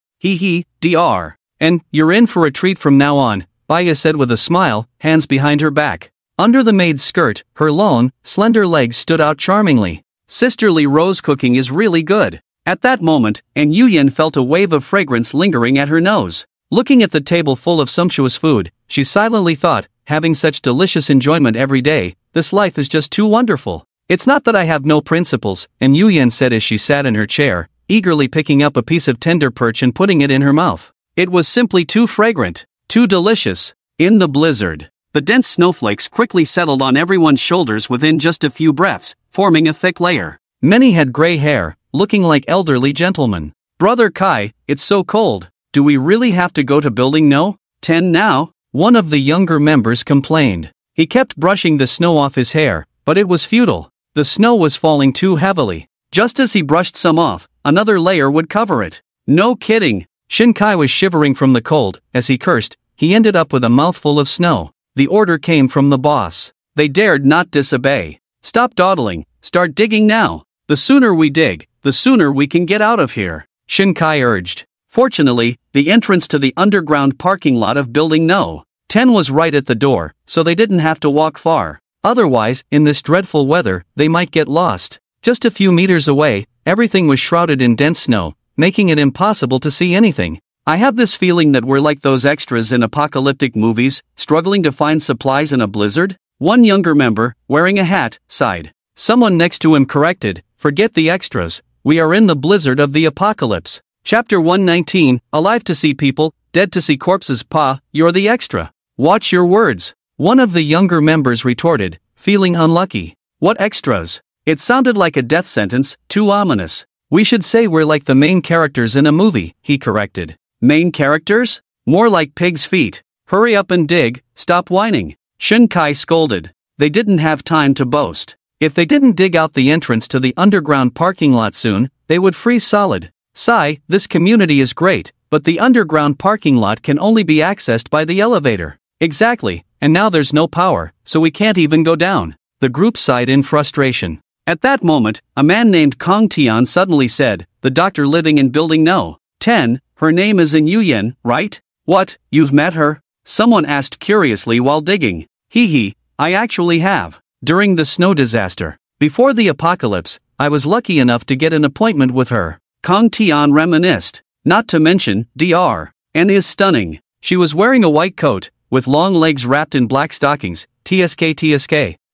Dr. And you're in for a treat from now on, Baiya said with a smile, hands behind her back. Under the maid's skirt, her long, slender legs stood out charmingly. Sisterly Rose cooking is really good. At that moment, and Yu Yan felt a wave of fragrance lingering at her nose. Looking at the table full of sumptuous food, she silently thought, having such delicious enjoyment every day, this life is just too wonderful. It's not that I have no principles, and Yu Yan said as she sat in her chair, eagerly picking up a piece of tender perch and putting it in her mouth. It was simply too fragrant, too delicious. In the blizzard, the dense snowflakes quickly settled on everyone's shoulders within just a few breaths, forming a thick layer. Many had gray hair, looking like elderly gentlemen. Brother Kai, it's so cold. Do we really have to go to Building No. 10 now? One of the younger members complained. He kept brushing the snow off his hair, but it was futile. The snow was falling too heavily. Just as he brushed some off, another layer would cover it. No kidding. Shin Kai was shivering from the cold. As he cursed, he ended up with a mouthful of snow. The order came from the boss. They dared not disobey. Stop dawdling, start digging now. The sooner we dig, the sooner we can get out of here, Shin Kai urged. Fortunately, the entrance to the underground parking lot of Building No. 10 was right at the door, so they didn't have to walk far. Otherwise, in this dreadful weather, they might get lost. Just a few meters away, everything was shrouded in dense snow, making it impossible to see anything. I have this feeling that we're like those extras in apocalyptic movies, struggling to find supplies in a blizzard. One younger member, wearing a hat, sighed. Someone next to him corrected, forget the extras, we are in the blizzard of the apocalypse. Chapter 119, alive to see people, dead to see corpses. Pa, you're the extra. Watch your words. One of the younger members retorted, feeling unlucky. What extras? It sounded like a death sentence, too ominous. We should say we're like the main characters in a movie, he corrected. Main characters? More like pig's feet. Hurry up and dig, stop whining. Shin Kai scolded. They didn't have time to boast. If they didn't dig out the entrance to the underground parking lot soon, they would freeze solid. Sigh, this community is great, but the underground parking lot can only be accessed by the elevator. Exactly, and now there's no power, so we can't even go down. The group sighed in frustration. At that moment, a man named Kong Tian suddenly said, "The doctor living in building No. 10, her name is In Yuyen, right?" "What, you've met her?" someone asked curiously while digging. "Hee, I actually have. During the snow disaster, before the apocalypse, I was lucky enough to get an appointment with her." Kong Tian reminisced. Not to mention, Dr. N is stunning. She was wearing a white coat, with long legs wrapped in black stockings, tsk.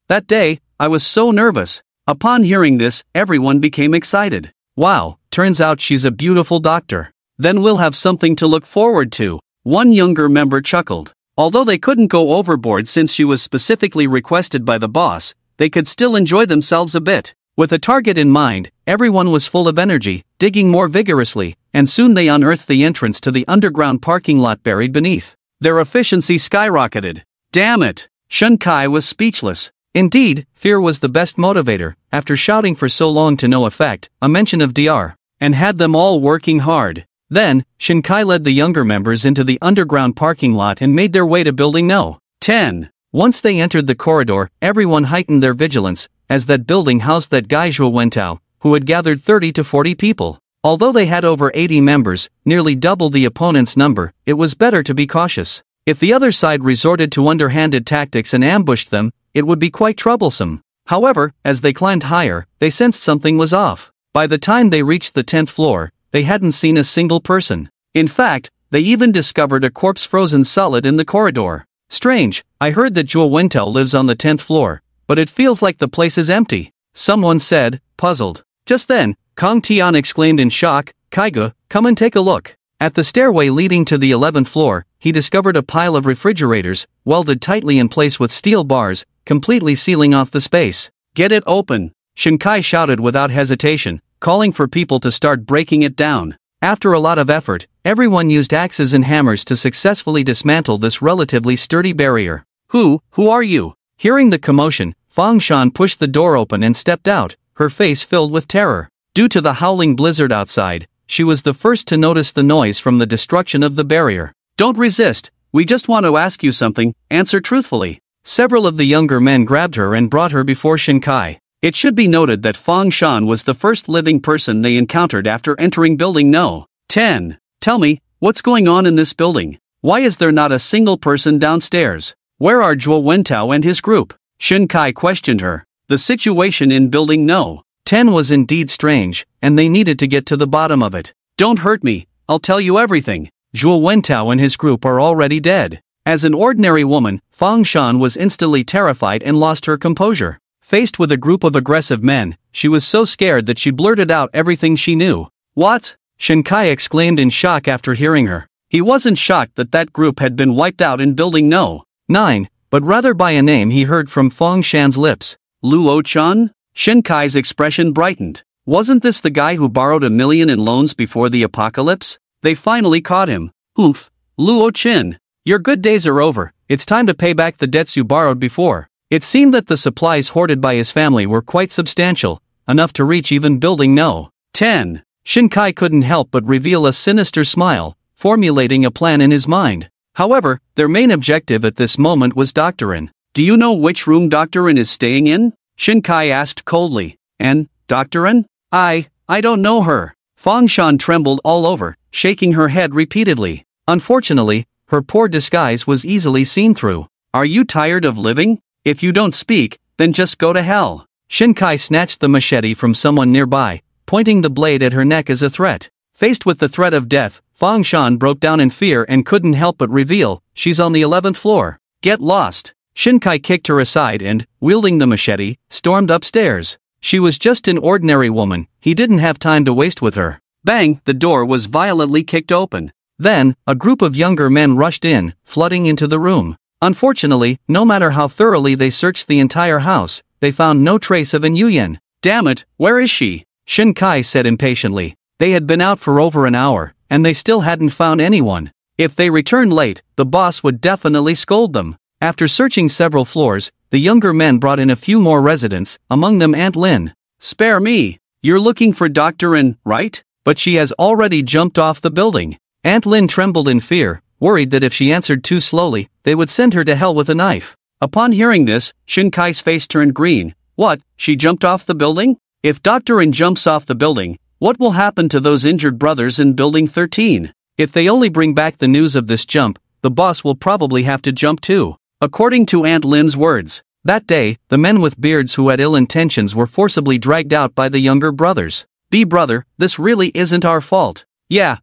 That day, I was so nervous. Upon hearing this, everyone became excited. Wow, turns out she's a beautiful doctor. Then we'll have something to look forward to. One younger member chuckled. Although they couldn't go overboard since she was specifically requested by the boss, they could still enjoy themselves a bit. With a target in mind, everyone was full of energy, digging more vigorously, and soon they unearthed the entrance to the underground parking lot buried beneath. Their efficiency skyrocketed. Damn it! Shun Kai was speechless. Indeed, fear was the best motivator. After shouting for so long to no effect, a mention of Dr. and had them all working hard. Then, Shinkai led the younger members into the underground parking lot and made their way to building No. 10. Once they entered the corridor, everyone heightened their vigilance, as that building housed that guy Zhuo Wentao, who had gathered 30 to 40 people. Although they had over 80 members, nearly double the opponent's number, it was better to be cautious. If the other side resorted to underhanded tactics and ambushed them, it would be quite troublesome. However, as they climbed higher, they sensed something was off. By the time they reached the 10th floor, they hadn't seen a single person. In fact, they even discovered a corpse frozen solid in the corridor. Strange, I heard that Zhuo Wentao lives on the 10th floor, but it feels like the place is empty, someone said, puzzled. Just then, Kong Tian exclaimed in shock, "Kaiga, come and take a look." At the stairway leading to the 11th floor, he discovered a pile of refrigerators, welded tightly in place with steel bars, completely sealing off the space. "Get it open," Shinkai shouted without hesitation, calling for people to start breaking it down. After a lot of effort, everyone used axes and hammers to successfully dismantle this relatively sturdy barrier. Who are you?" Hearing the commotion, Fang Shan pushed the door open and stepped out, her face filled with terror. Due to the howling blizzard outside, she was the first to notice the noise from the destruction of the barrier. "Don't resist, we just want to ask you something, answer truthfully." Several of the younger men grabbed her and brought her before Shinkai. It should be noted that Fang Shan was the first living person they encountered after entering building No. 10. "Tell me, what's going on in this building? Why is there not a single person downstairs? Where are Zhuo Wentao and his group?" Shinkai questioned her. The situation in building No. 10 was indeed strange, and they needed to get to the bottom of it. "Don't hurt me, I'll tell you everything. Zhuo Wentao and his group are already dead." As an ordinary woman, Fang Shan was instantly terrified and lost her composure. Faced with a group of aggressive men, she was so scared that she blurted out everything she knew. "What?" Shinkai exclaimed in shock after hearing her. He wasn't shocked that that group had been wiped out in building No. 9, but rather by a name he heard from Fang Shan's lips. "Luo-chan?" Shinkai's expression brightened. Wasn't this the guy who borrowed $1 million in loans before the apocalypse? They finally caught him. "Oof. Luo-chan. Your good days are over, it's time to pay back the debts you borrowed before." It seemed that the supplies hoarded by his family were quite substantial, enough to reach even building No. 10. Shinkai couldn't help but reveal a sinister smile, formulating a plan in his mind. However, their main objective at this moment was Dr. In. "Do you know which room Dr. In is staying in?" Shinkai asked coldly. "And, Dr. In? I don't know her." Fang Shan trembled all over, shaking her head repeatedly. Unfortunately, her poor disguise was easily seen through. "Are you tired of living? If you don't speak, then just go to hell." Shinkai snatched the machete from someone nearby, pointing the blade at her neck as a threat. Faced with the threat of death, Fang Shan broke down in fear and couldn't help but reveal, "She's on the 11th floor. Get lost." Shinkai kicked her aside and, wielding the machete, stormed upstairs. She was just an ordinary woman, he didn't have time to waste with her. Bang, the door was violently kicked open. Then, a group of younger men rushed in, flooding into the room. Unfortunately, no matter how thoroughly they searched the entire house, they found no trace of In Yuyen. "Damn it, where is she?" Shinkai said impatiently. They had been out for over an hour, and they still hadn't found anyone. If they returned late, the boss would definitely scold them. After searching several floors, the younger men brought in a few more residents, among them Aunt Lin. Spare me. You're looking for Dr. In, right? But she has already jumped off the building. Aunt Lin trembled in fear, worried that if she answered too slowly, they would send her to hell with a knife. Upon hearing this, Shinkai's face turned green. What, she jumped off the building? If Dr. In jumps off the building, what will happen to those injured brothers in Building 13? If they only bring back the news of this jump, the boss will probably have to jump too. According to Aunt Lin's words, that day, the men with beards who had ill intentions were forcibly dragged out by the younger brothers. Brother, this really isn't our fault. Yeah,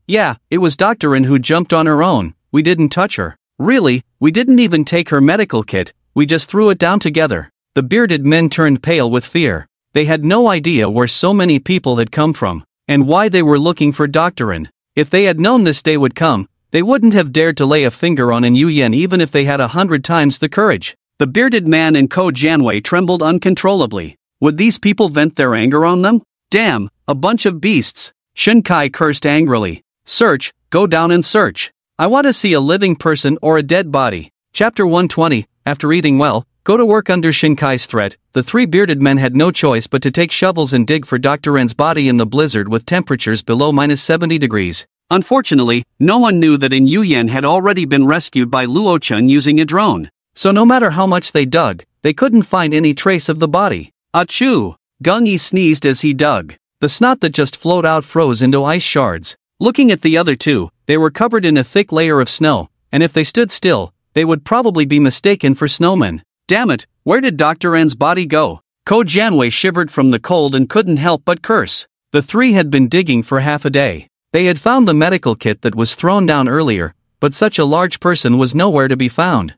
it was Dr. In who jumped on her own. We didn't touch her. Really, we didn't even take her medical kit, we just threw it down together. The bearded men turned pale with fear. They had no idea where so many people had come from, and why they were looking for Dr. In. If they had known this day would come, they wouldn't have dared to lay a finger on Yu Yen even if they had 100 times the courage. The bearded man and Ko Janwei trembled uncontrollably. Would these people vent their anger on them? Damn, a bunch of beasts. Shinkai cursed angrily. Search, go down and search. I want to see a living person or a dead body. Chapter 120, after eating well, go to work. Under Shinkai's threat, the three bearded men had no choice but to take shovels and dig for Dr. N's body in the blizzard with temperatures below -70 degrees. Unfortunately, no one knew that Yu Yen had already been rescued by Luo-chun using a drone. So no matter how much they dug, they couldn't find any trace of the body. Achoo! Gung Yi sneezed as he dug. The snot that just flowed out froze into ice shards. Looking at the other two, they were covered in a thick layer of snow, and if they stood still, they would probably be mistaken for snowmen. Damn it, where did Dr. N's body go? Ko Janwei shivered from the cold and couldn't help but curse. The three had been digging for half a day. They had found the medical kit that was thrown down earlier, but such a large person was nowhere to be found.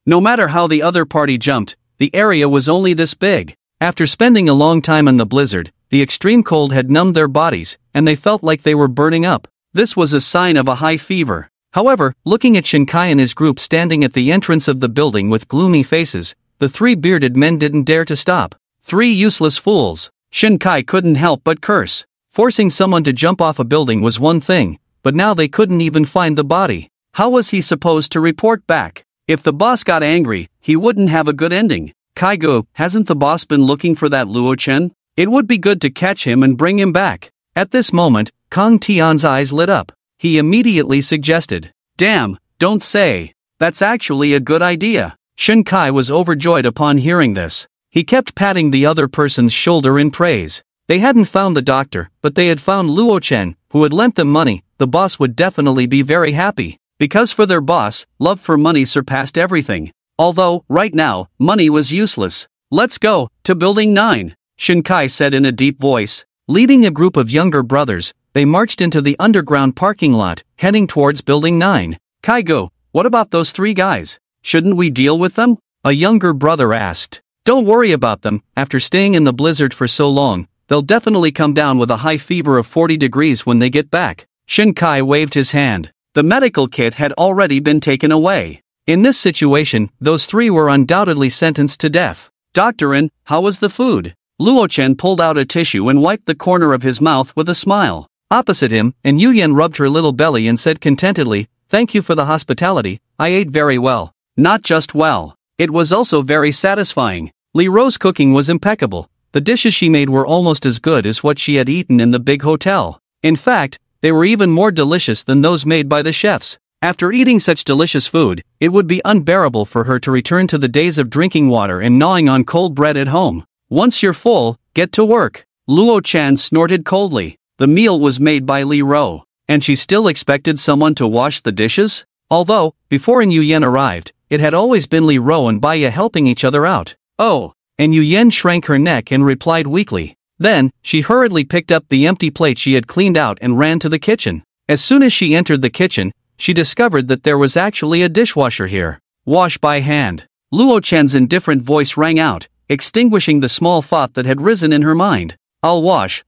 No matter how the other party jumped, the area was only this big. After spending a long time in the blizzard, the extreme cold had numbed their bodies, and they felt like they were burning up. This was a sign of a high fever. However, looking at Shinkai and his group standing at the entrance of the building with gloomy faces, the three bearded men didn't dare to stop. Three useless fools. Shinkai couldn't help but curse. Forcing someone to jump off a building was one thing, but now they couldn't even find the body. How was he supposed to report back? If the boss got angry, he wouldn't have a good ending. Kaigo, hasn't the boss been looking for that Luo-chen? It would be good to catch him and bring him back. At this moment, Kang Tian's eyes lit up. He immediately suggested, "Damn, don't say. That's actually a good idea." Shinkai was overjoyed upon hearing this. He kept patting the other person's shoulder in praise. They hadn't found the doctor, but they had found Luo-chen, who had lent them money. The boss would definitely be very happy. Because for their boss, love for money surpassed everything. Although, right now, money was useless. "Let's go to Building 9, Shinkai said in a deep voice. Leading a group of younger brothers, they marched into the underground parking lot, heading towards Building 9. "Kaigo, what about those three guys? Shouldn't we deal with them?" a younger brother asked. "Don't worry about them, after staying in the blizzard for so long, they'll definitely come down with a high fever of 40 degrees when they get back." Shinkai waved his hand. The medical kit had already been taken away. In this situation, those three were undoubtedly sentenced to death. "Dr. In, how was the food?" Luo-chen pulled out a tissue and wiped the corner of his mouth with a smile. Opposite him, and Yu Yen rubbed her little belly and said contentedly, "Thank you for the hospitality, I ate very well." Not just well. It was also very satisfying. Li Ro's cooking was impeccable. The dishes she made were almost as good as what she had eaten in the big hotel. In fact, they were even more delicious than those made by the chefs. After eating such delicious food, it would be unbearable for her to return to the days of drinking water and gnawing on cold bread at home. "Once you're full, get to work." Luo-chan snorted coldly. The meal was made by Li Ro, and she still expected someone to wash the dishes? Although, before Yu Yen arrived, it had always been Li Ro and Baya helping each other out. "Oh," and Yu Yen shrank her neck and replied weakly. Then, she hurriedly picked up the empty plate she had cleaned out and ran to the kitchen. As soon as she entered the kitchen, she discovered that there was actually a dishwasher here. "Wash by hand." Luo-chan's indifferent voice rang out, extinguishing the small thought that had risen in her mind. I'll wash.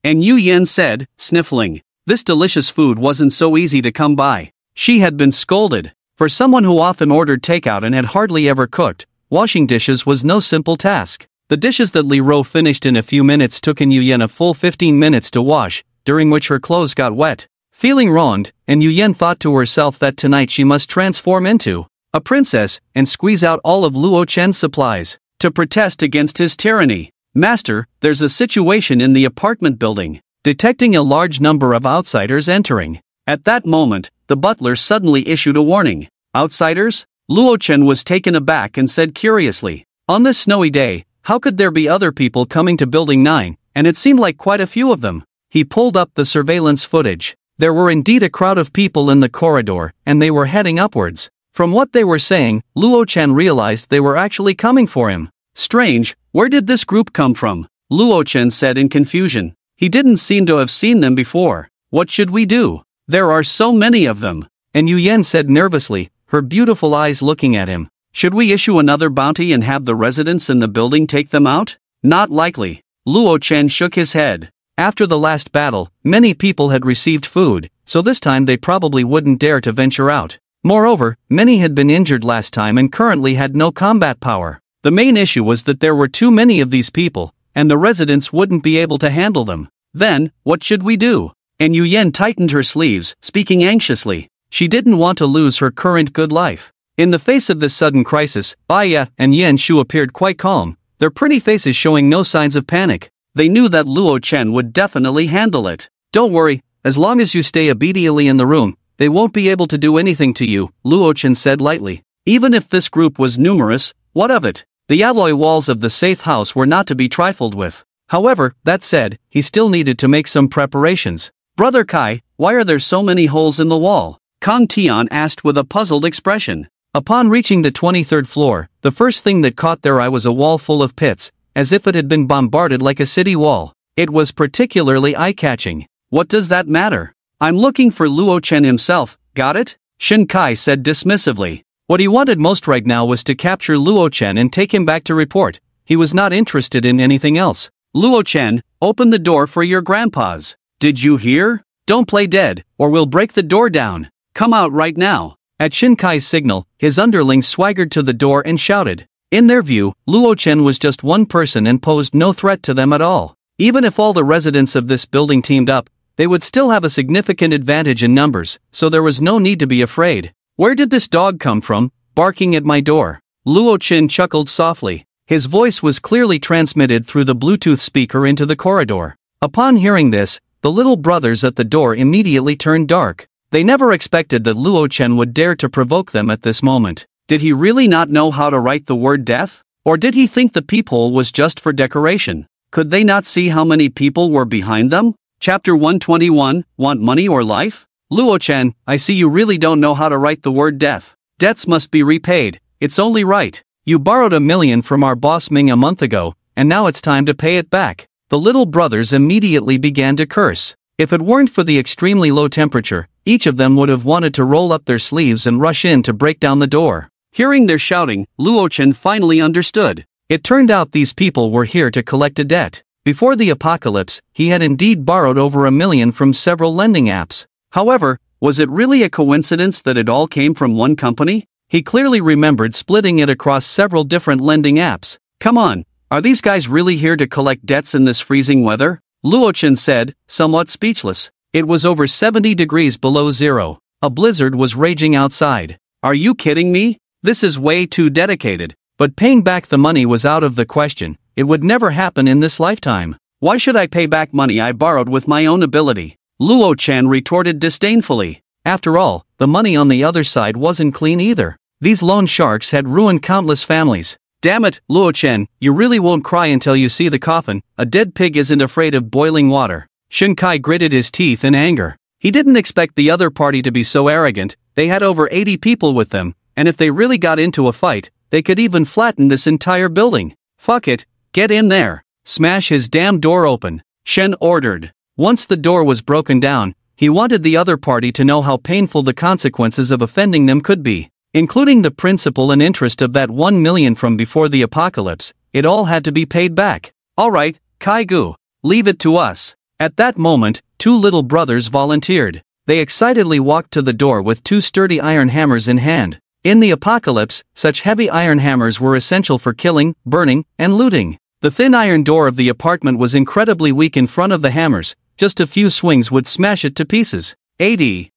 And Yu Yen said, sniffling. This delicious food wasn't so easy to come by. She had been scolded. For someone who often ordered takeout and had hardly ever cooked, washing dishes was no simple task. The dishes that Li Ro finished in a few minutes took Yu Yen a full 15 minutes to wash, during which her clothes got wet. Feeling wronged, Yu Yen thought to herself that tonight she must transform into a princess, and squeeze out all of Luo Chen's supplies to protest against his tyranny. Master, there's a situation in the apartment building. Detecting a large number of outsiders entering. At that moment, the butler suddenly issued a warning. Outsiders? Luo Chen was taken aback and said curiously, on this snowy day, how could there be other people coming to Building 9, and it seemed like quite a few of them. He pulled up the surveillance footage. There were indeed a crowd of people in the corridor, and they were heading upwards. From what they were saying, Luo Chen realized they were actually coming for him. Strange, where did this group come from? Luo Chen said in confusion. He didn't seem to have seen them before. What should we do? There are so many of them. And Yu Yan said nervously, her beautiful eyes looking at him. Should we issue another bounty and have the residents in the building take them out? Not likely. Luo Chen shook his head. After the last battle, many people had received food, so this time they probably wouldn't dare to venture out. Moreover, many had been injured last time and currently had no combat power. The main issue was that there were too many of these people, and the residents wouldn't be able to handle them. Then, what should we do? And Yu Yan tightened her sleeves, speaking anxiously. She didn't want to lose her current good life. In the face of this sudden crisis, Baya and Yan Shu appeared quite calm, their pretty faces showing no signs of panic. They knew that Luo Chen would definitely handle it. Don't worry, as long as you stay obediently in the room, they won't be able to do anything to you, Luo Chen said lightly. Even if this group was numerous, what of it? The alloy walls of the safe house were not to be trifled with. However, that said, he still needed to make some preparations. Brother Kai, why are there so many holes in the wall? Kang Tian asked with a puzzled expression. Upon reaching the 23rd floor, the first thing that caught their eye was a wall full of pits, as if it had been bombarded like a city wall. It was particularly eye-catching. What does that matter? I'm looking for Luo Chen himself, got it? Shin Kai said dismissively. What he wanted most right now was to capture Luo Chen and take him back to report. He was not interested in anything else. Luo Chen, open the door for your grandpas. Did you hear? Don't play dead, or we'll break the door down. Come out right now. At Shin Kai's signal, his underlings swaggered to the door and shouted. In their view, Luo Chen was just one person and posed no threat to them at all. Even if all the residents of this building teamed up, they would still have a significant advantage in numbers, so there was no need to be afraid. Where did this dog come from, barking at my door? Luo Chen chuckled softly. His voice was clearly transmitted through the Bluetooth speaker into the corridor. Upon hearing this, the little brothers at the door immediately turned dark. They never expected that Luo Chen would dare to provoke them at this moment. Did he really not know how to write the word death? Or did he think the peephole was just for decoration? Could they not see how many people were behind them? Chapter 121, Want Money or Life? Luo Chen, I see you really don't know how to write the word death. Debts must be repaid, it's only right. You borrowed $1 million from our boss Ming a month ago, and now it's time to pay it back. The little brothers immediately began to curse. If it weren't for the extremely low temperature, each of them would have wanted to roll up their sleeves and rush in to break down the door. Hearing their shouting, Luo Chen finally understood. It turned out these people were here to collect a debt. Before the apocalypse, he had indeed borrowed over $1 million from several lending apps. However, was it really a coincidence that it all came from one company? He clearly remembered splitting it across several different lending apps. Come on, are these guys really here to collect debts in this freezing weather? Luo Chen said, somewhat speechless. It was over 70 degrees below zero. A blizzard was raging outside. Are you kidding me? This is way too dedicated. But paying back the money was out of the question. It would never happen in this lifetime. Why should I pay back money I borrowed with my own ability? Luo Chen retorted disdainfully. After all, the money on the other side wasn't clean either. These loan sharks had ruined countless families. Damn it, Luo Chen, you really won't cry until you see the coffin. A dead pig isn't afraid of boiling water. Shin Kai gritted his teeth in anger. He didn't expect the other party to be so arrogant. They had over 80 people with them, and if they really got into a fight, they could even flatten this entire building. Fuck it, get in there. Smash his damn door open, Shen ordered. Once the door was broken down, he wanted the other party to know how painful the consequences of offending them could be. Including the principal and interest of that $1 million from before the apocalypse, it all had to be paid back. Alright, Kai Gu, leave it to us. At that moment, two little brothers volunteered. They excitedly walked to the door with two sturdy iron hammers in hand. In the apocalypse, such heavy iron hammers were essential for killing, burning, and looting. The thin iron door of the apartment was incredibly weak in front of the hammers. Just a few swings would smash it to pieces. 80.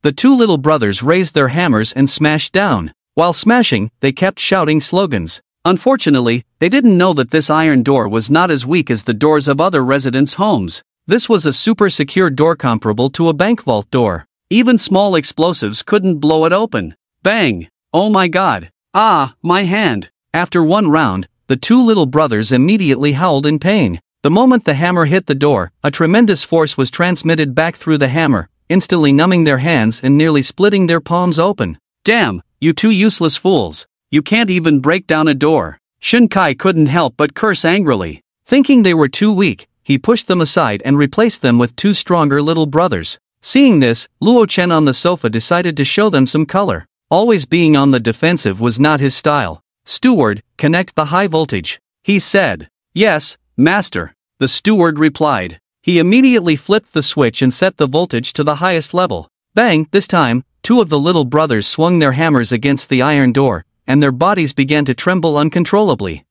The two little brothers raised their hammers and smashed down. While smashing, they kept shouting slogans. Unfortunately, they didn't know that this iron door was not as weak as the doors of other residents' homes. This was a super secure door comparable to a bank vault door. Even small explosives couldn't blow it open. Bang! Oh my god! Ah, my hand! After one round, the two little brothers immediately howled in pain. The moment the hammer hit the door, a tremendous force was transmitted back through the hammer, instantly numbing their hands and nearly splitting their palms open. Damn, you two useless fools! You can't even break down a door. Shinkai couldn't help but curse angrily. Thinking they were too weak, he pushed them aside and replaced them with two stronger little brothers. Seeing this, Luo Chen on the sofa decided to show them some color. Always being on the defensive was not his style. "Steward, connect the high voltage," he said. "Yes, master," the steward replied. He immediately flipped the switch and set the voltage to the highest level. Bang! This time, two of the little brothers swung their hammers against the iron door, and their bodies began to tremble uncontrollably.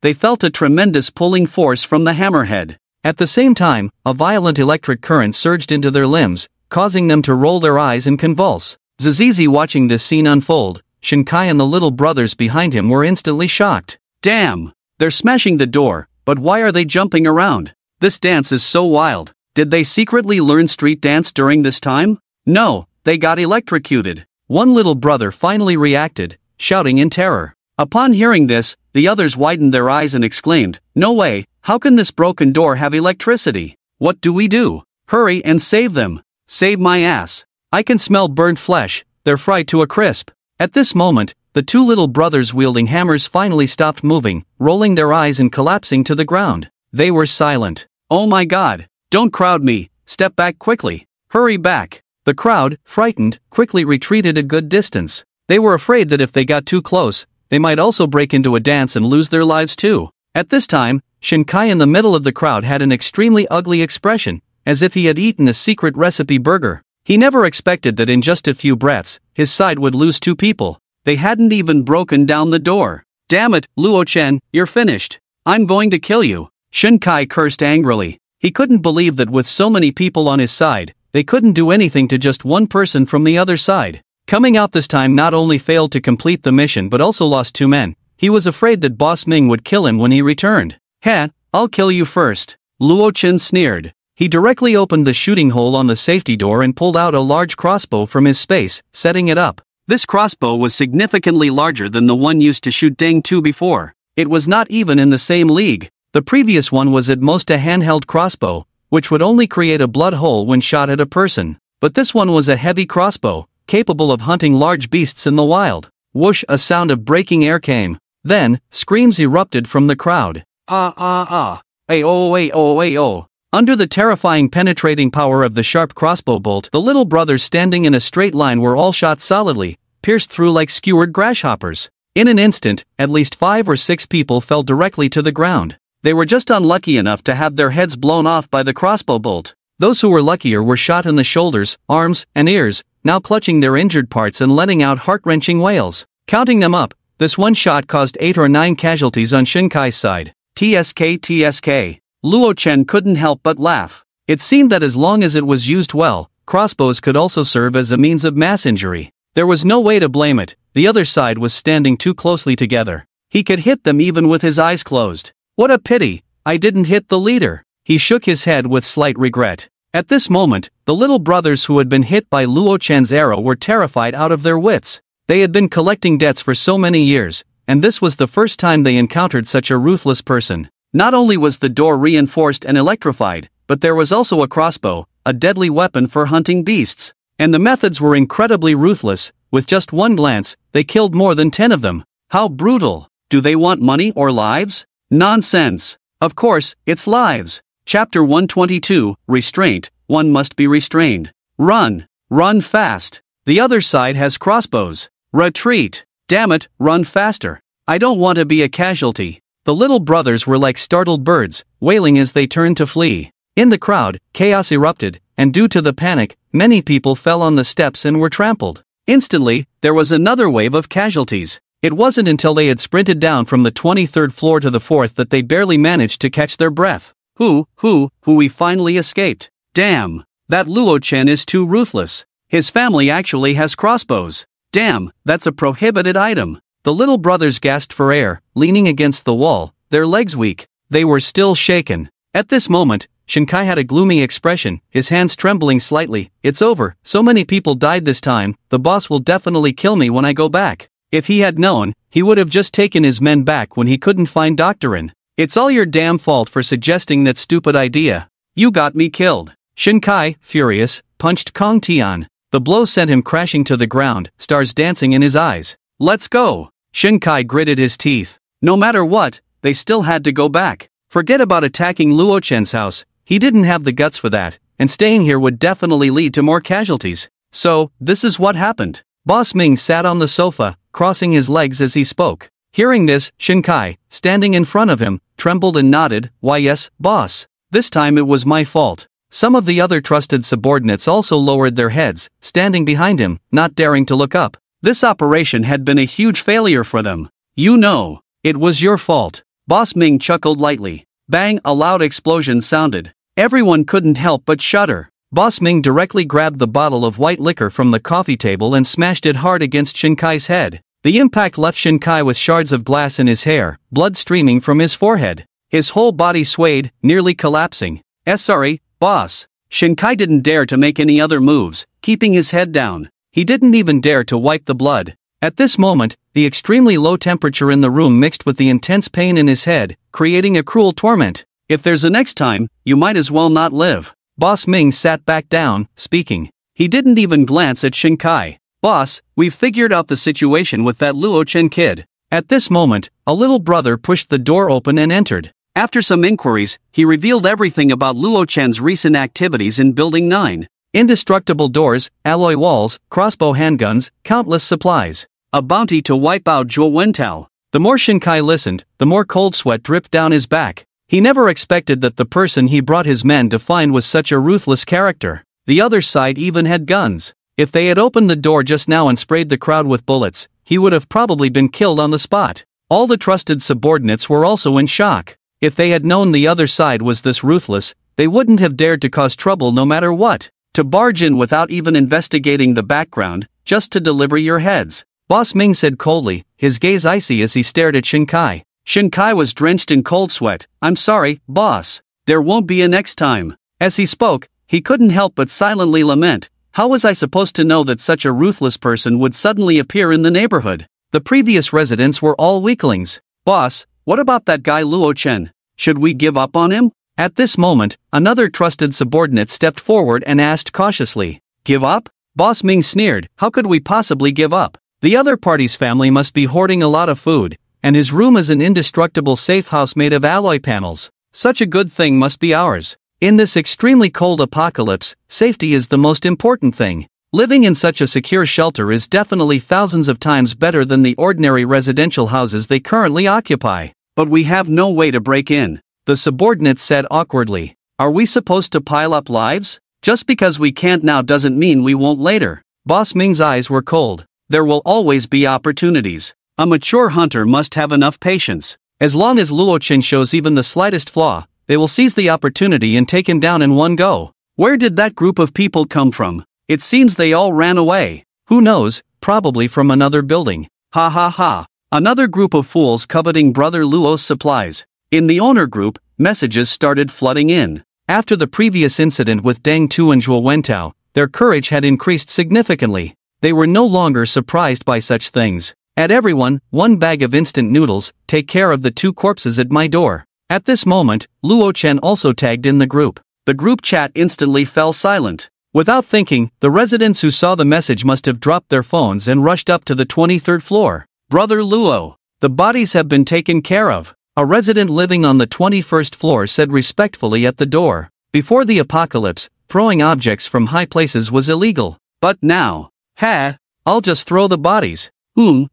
They felt a tremendous pulling force from the hammerhead. At the same time, a violent electric current surged into their limbs, causing them to roll their eyes and convulse. Zizizi watching this scene unfold, Shinkai and the little brothers behind him were instantly shocked. Damn! They're smashing the door, but why are they jumping around? This dance is so wild. Did they secretly learn street dance during this time? No, they got electrocuted. One little brother finally reacted, shouting in terror. Upon hearing this, the others widened their eyes and exclaimed, "No way, how can this broken door have electricity? What do we do? Hurry and save them. Save my ass. I can smell burnt flesh, they're fried to a crisp." At this moment, the two little brothers wielding hammers finally stopped moving, rolling their eyes and collapsing to the ground. They were silent. "Oh my god, don't crowd me, step back quickly. Hurry back." The crowd, frightened, quickly retreated a good distance. They were afraid that if they got too close, they might also break into a dance and lose their lives too. At this time, Shinkai in the middle of the crowd had an extremely ugly expression, as if he had eaten a secret recipe burger. He never expected that in just a few breaths, his side would lose two people. They hadn't even broken down the door. "Damn it, Luo Chen, you're finished. I'm going to kill you," Shinkai cursed angrily. He couldn't believe that with so many people on his side, they couldn't do anything to just one person from the other side. Coming out this time not only failed to complete the mission but also lost two men. He was afraid that Boss Ming would kill him when he returned. "Heh, I'll kill you first," Luo Chen sneered. He directly opened the shooting hole on the safety door and pulled out a large crossbow from his space, setting it up. This crossbow was significantly larger than the one used to shoot Deng 2 before. It was not even in the same league. The previous one was at most a handheld crossbow, which would only create a blood hole when shot at a person. But this one was a heavy crossbow, capable of hunting large beasts in the wild. Whoosh! A sound of breaking air came. Then, screams erupted from the crowd. "Ah ah ah! Ayo ayo ayo!" Under the terrifying penetrating power of the sharp crossbow bolt, the little brothers standing in a straight line were all shot solidly, pierced through like skewered grasshoppers. In an instant, at least 5 or 6 people fell directly to the ground. They were just unlucky enough to have their heads blown off by the crossbow bolt. Those who were luckier were shot in the shoulders, arms, and ears, now clutching their injured parts and letting out heart-wrenching wails. Counting them up, this one shot caused 8 or 9 casualties on Shinkai's side. TSK. Luo Chen couldn't help but laugh. It seemed that as long as it was used well, crossbows could also serve as a means of mass injury. There was no way to blame it. The other side was standing too closely together. He could hit them even with his eyes closed. What a pity, I didn't hit the leader. He shook his head with slight regret. At this moment, the little brothers who had been hit by Luo Chen's arrow were terrified out of their wits. They had been collecting debts for so many years, and this was the first time they encountered such a ruthless person. Not only was the door reinforced and electrified, but there was also a crossbow, a deadly weapon for hunting beasts. And the methods were incredibly ruthless. With just one glance, they killed more than 10 of them. How brutal! Do they want money or lives? Nonsense! Of course, it's lives. Chapter 122, Restraint. One must be restrained. Run! Run fast! The other side has crossbows. Retreat! Damn it, run faster! I don't want to be a casualty. The little brothers were like startled birds, wailing as they turned to flee. In the crowd, chaos erupted, and due to the panic, many people fell on the steps and were trampled. Instantly, there was another wave of casualties. It wasn't until they had sprinted down from the 23rd floor to the 4th that they barely managed to catch their breath. We finally escaped. Damn, that Luo Chen is too ruthless. His family actually has crossbows. Damn, that's a prohibited item. The little brothers gasped for air, leaning against the wall, their legs weak. They were still shaken. At this moment, Shinkai had a gloomy expression, his hands trembling slightly. It's over, so many people died this time, the boss will definitely kill me when I go back. If he had known, he would have just taken his men back when he couldn't find Doctorin. It's all your damn fault for suggesting that stupid idea. You got me killed. Shinkai, furious, punched Kong Tian. The blow sent him crashing to the ground, stars dancing in his eyes. Let's go. Shinkai gritted his teeth. No matter what, they still had to go back. Forget about attacking Luo Chen's house, he didn't have the guts for that, and staying here would definitely lead to more casualties. So, this is what happened. Boss Ming sat on the sofa, crossing his legs as he spoke. Hearing this, Shinkai, standing in front of him, trembled and nodded. Why yes, boss. This time it was my fault. Some of the other trusted subordinates also lowered their heads, standing behind him, not daring to look up. This operation had been a huge failure for them. You know, it was your fault. Boss Ming chuckled lightly. Bang, a loud explosion sounded. Everyone couldn't help but shudder. Boss Ming directly grabbed the bottle of white liquor from the coffee table and smashed it hard against Shinkai's head. The impact left Shinkai with shards of glass in his hair, blood streaming from his forehead. His whole body swayed, nearly collapsing. Sorry, boss. Shinkai didn't dare to make any other moves, keeping his head down. He didn't even dare to wipe the blood. At this moment, the extremely low temperature in the room mixed with the intense pain in his head, creating a cruel torment. If there's a next time, you might as well not live. Boss Ming sat back down, speaking. He didn't even glance at Shinkai. Boss, we've figured out the situation with that Luo Chen kid. At this moment, a little brother pushed the door open and entered. After some inquiries, he revealed everything about Luo Chen's recent activities in Building 9. Indestructible doors, alloy walls, crossbow handguns, countless supplies. A bounty to wipe out Zhuo Wentao. The more Shinkai listened, the more cold sweat dripped down his back. He never expected that the person he brought his men to find was such a ruthless character. The other side even had guns. If they had opened the door just now and sprayed the crowd with bullets, he would have probably been killed on the spot. All the trusted subordinates were also in shock. If they had known the other side was this ruthless, they wouldn't have dared to cause trouble no matter what. To barge in without even investigating the background, just to deliver your heads. Boss Ming said coldly, his gaze icy as he stared at Shinkai. Shinkai was drenched in cold sweat. I'm sorry, boss. There won't be a next time. As he spoke, he couldn't help but silently lament. How was I supposed to know that such a ruthless person would suddenly appear in the neighborhood? The previous residents were all weaklings. Boss, what about that guy Luo Chen? Should we give up on him? At this moment, another trusted subordinate stepped forward and asked cautiously. Give up? Boss Ming sneered. How could we possibly give up? The other party's family must be hoarding a lot of food, and his room is an indestructible safe house made of alloy panels. Such a good thing must be ours. In this extremely cold apocalypse, safety is the most important thing. Living in such a secure shelter is definitely thousands of times better than the ordinary residential houses they currently occupy. But we have no way to break in. The subordinate said awkwardly. Are we supposed to pile up lives? Just because we can't now doesn't mean we won't later. Boss Ming's eyes were cold. There will always be opportunities. A mature hunter must have enough patience. As long as Luo Chen shows even the slightest flaw, they will seize the opportunity and take him down in one go. Where did that group of people come from? It seems they all ran away. Who knows, probably from another building. Ha ha ha. Another group of fools coveting Brother Luo's supplies. In the owner group, messages started flooding in. After the previous incident with Deng Tu and Zhuo Wentao, their courage had increased significantly. They were no longer surprised by such things. At everyone, 1 bag of instant noodles, take care of the 2 corpses at my door. At this moment, Luo Chen also tagged in the group. The group chat instantly fell silent. Without thinking, the residents who saw the message must have dropped their phones and rushed up to the 23rd floor. Brother Luo, the bodies have been taken care of. A resident living on the 21st floor said respectfully at the door. Before the apocalypse, throwing objects from high places was illegal. But now, I'll just throw the bodies.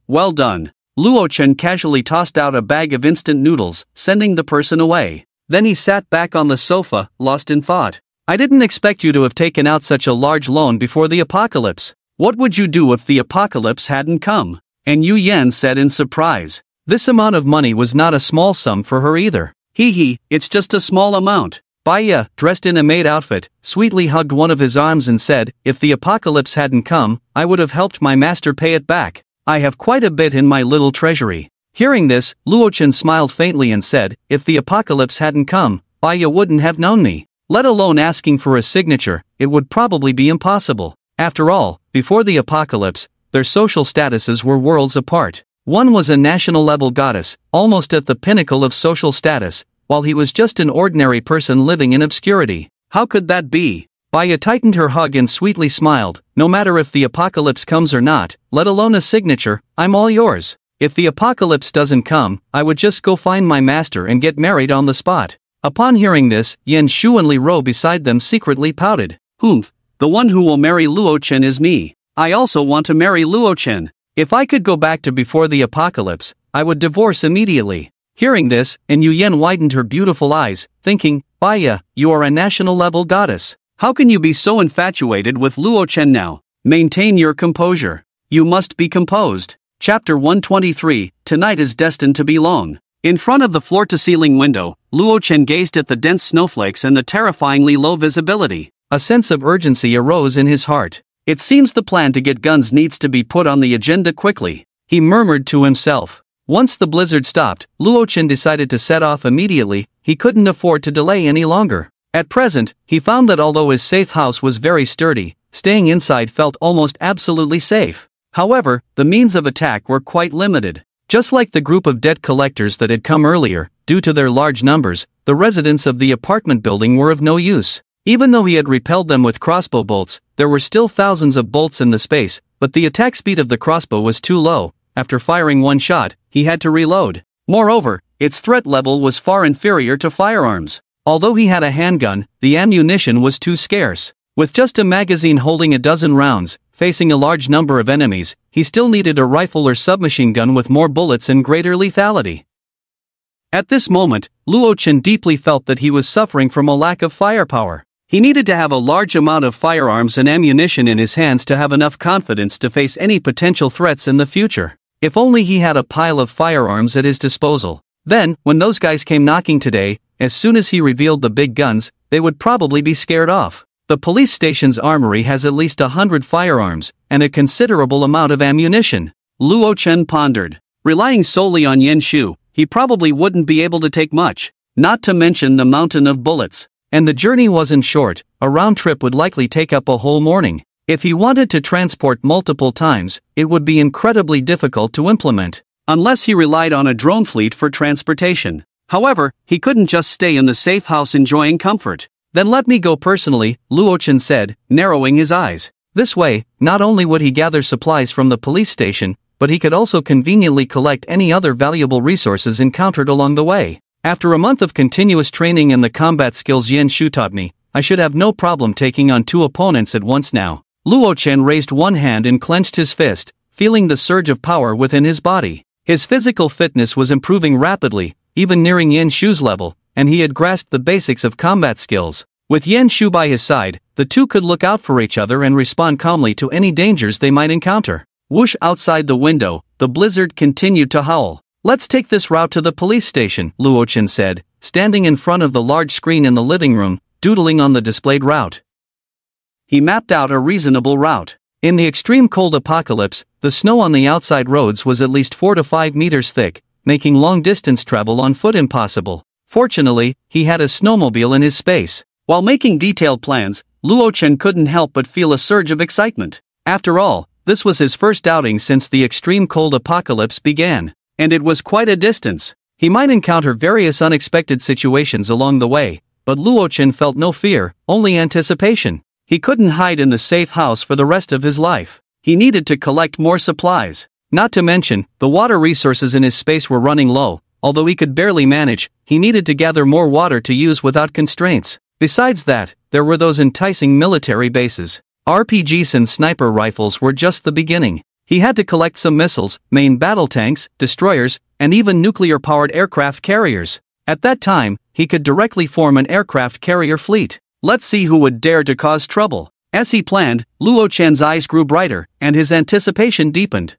Well done. Luo Chen casually tossed out a bag of instant noodles, sending the person away. Then he sat back on the sofa, lost in thought. I didn't expect you to have taken out such a large loan before the apocalypse. What would you do if the apocalypse hadn't come? And Yu Yan said in surprise. This amount of money was not a small sum for her either. It's just a small amount. Baya, dressed in a maid outfit, sweetly hugged one of his arms and said, "If the apocalypse hadn't come, I would have helped my master pay it back. I have quite a bit in my little treasury." Hearing this, Luochen smiled faintly and said, "If the apocalypse hadn't come, Baya wouldn't have known me. Let alone asking for a signature, it would probably be impossible." After all, before the apocalypse, their social statuses were worlds apart. One was a national-level goddess, almost at the pinnacle of social status, while he was just an ordinary person living in obscurity. How could that be? Baya tightened her hug and sweetly smiled. "No matter if the apocalypse comes or not, let alone a signature, I'm all yours. If the apocalypse doesn't come, I would just go find my master and get married on the spot." Upon hearing this, Yan Shu and Li Ro beside them secretly pouted. "Humph, the one who will marry Luochen is me. I also want to marry Luochen. If I could go back to before the apocalypse, I would divorce immediately." Hearing this, and Yu Yen widened her beautiful eyes, thinking, "Baya, you are a national-level goddess. How can you be so infatuated with Luochen now? Maintain your composure. You must be composed." Chapter 123, Tonight is destined to be long. In front of the floor-to-ceiling window, Luochen gazed at the dense snowflakes and the terrifyingly low visibility. A sense of urgency arose in his heart. It seems the plan to get guns needs to be put on the agenda quickly, he murmured to himself. Once the blizzard stopped, Luochen decided to set off immediately. He couldn't afford to delay any longer. At present, he found that although his safe house was very sturdy, staying inside felt almost absolutely safe. However, the means of attack were quite limited. Just like the group of debt collectors that had come earlier, due to their large numbers, the residents of the apartment building were of no use. Even though he had repelled them with crossbow bolts, there were still thousands of bolts in the space, but the attack speed of the crossbow was too low. After firing one shot, he had to reload. Moreover, its threat level was far inferior to firearms. Although he had a handgun, the ammunition was too scarce. With just a magazine holding a dozen rounds, facing a large number of enemies, he still needed a rifle or submachine gun with more bullets and greater lethality. At this moment, Luochen deeply felt that he was suffering from a lack of firepower. He needed to have a large amount of firearms and ammunition in his hands to have enough confidence to face any potential threats in the future. If only he had a pile of firearms at his disposal. Then, when those guys came knocking today, as soon as he revealed the big guns, they would probably be scared off. The police station's armory has at least 100 firearms, and a considerable amount of ammunition. Luochen pondered. Relying solely on Yan Shu, he probably wouldn't be able to take much, not to mention the mountain of bullets. And the journey wasn't short, a round trip would likely take up a whole morning. If he wanted to transport multiple times, it would be incredibly difficult to implement, unless he relied on a drone fleet for transportation. However, he couldn't just stay in the safe house enjoying comfort. "Then let me go personally," Luochen said, narrowing his eyes. This way, not only would he gather supplies from the police station, but he could also conveniently collect any other valuable resources encountered along the way. "After a month of continuous training in the combat skills Yan Shu taught me, I should have no problem taking on two opponents at once now." Luochen raised one hand and clenched his fist, feeling the surge of power within his body. His physical fitness was improving rapidly, even nearing Yan Shu's level, and he had grasped the basics of combat skills. With Yan Shu by his side, the two could look out for each other and respond calmly to any dangers they might encounter. Whoosh! Outside the window, the blizzard continued to howl. "Let's take this route to the police station," Luochen said, standing in front of the large screen in the living room, doodling on the displayed route. He mapped out a reasonable route. In the extreme cold apocalypse, the snow on the outside roads was at least 4 to 5 meters thick, making long-distance travel on foot impossible. Fortunately, he had a snowmobile in his space. While making detailed plans, Luochen couldn't help but feel a surge of excitement. After all, this was his first outing since the extreme cold apocalypse began. And it was quite a distance. He might encounter various unexpected situations along the way, but Luochen felt no fear, only anticipation. He couldn't hide in the safe house for the rest of his life. He needed to collect more supplies. Not to mention, the water resources in his space were running low. Although he could barely manage, he needed to gather more water to use without constraints. Besides that, there were those enticing military bases. RPGs and sniper rifles were just the beginning. He had to collect some missiles, main battle tanks, destroyers, and even nuclear-powered aircraft carriers. At that time, he could directly form an aircraft carrier fleet. Let's see who would dare to cause trouble. As he planned, Luochen's eyes grew brighter, and his anticipation deepened.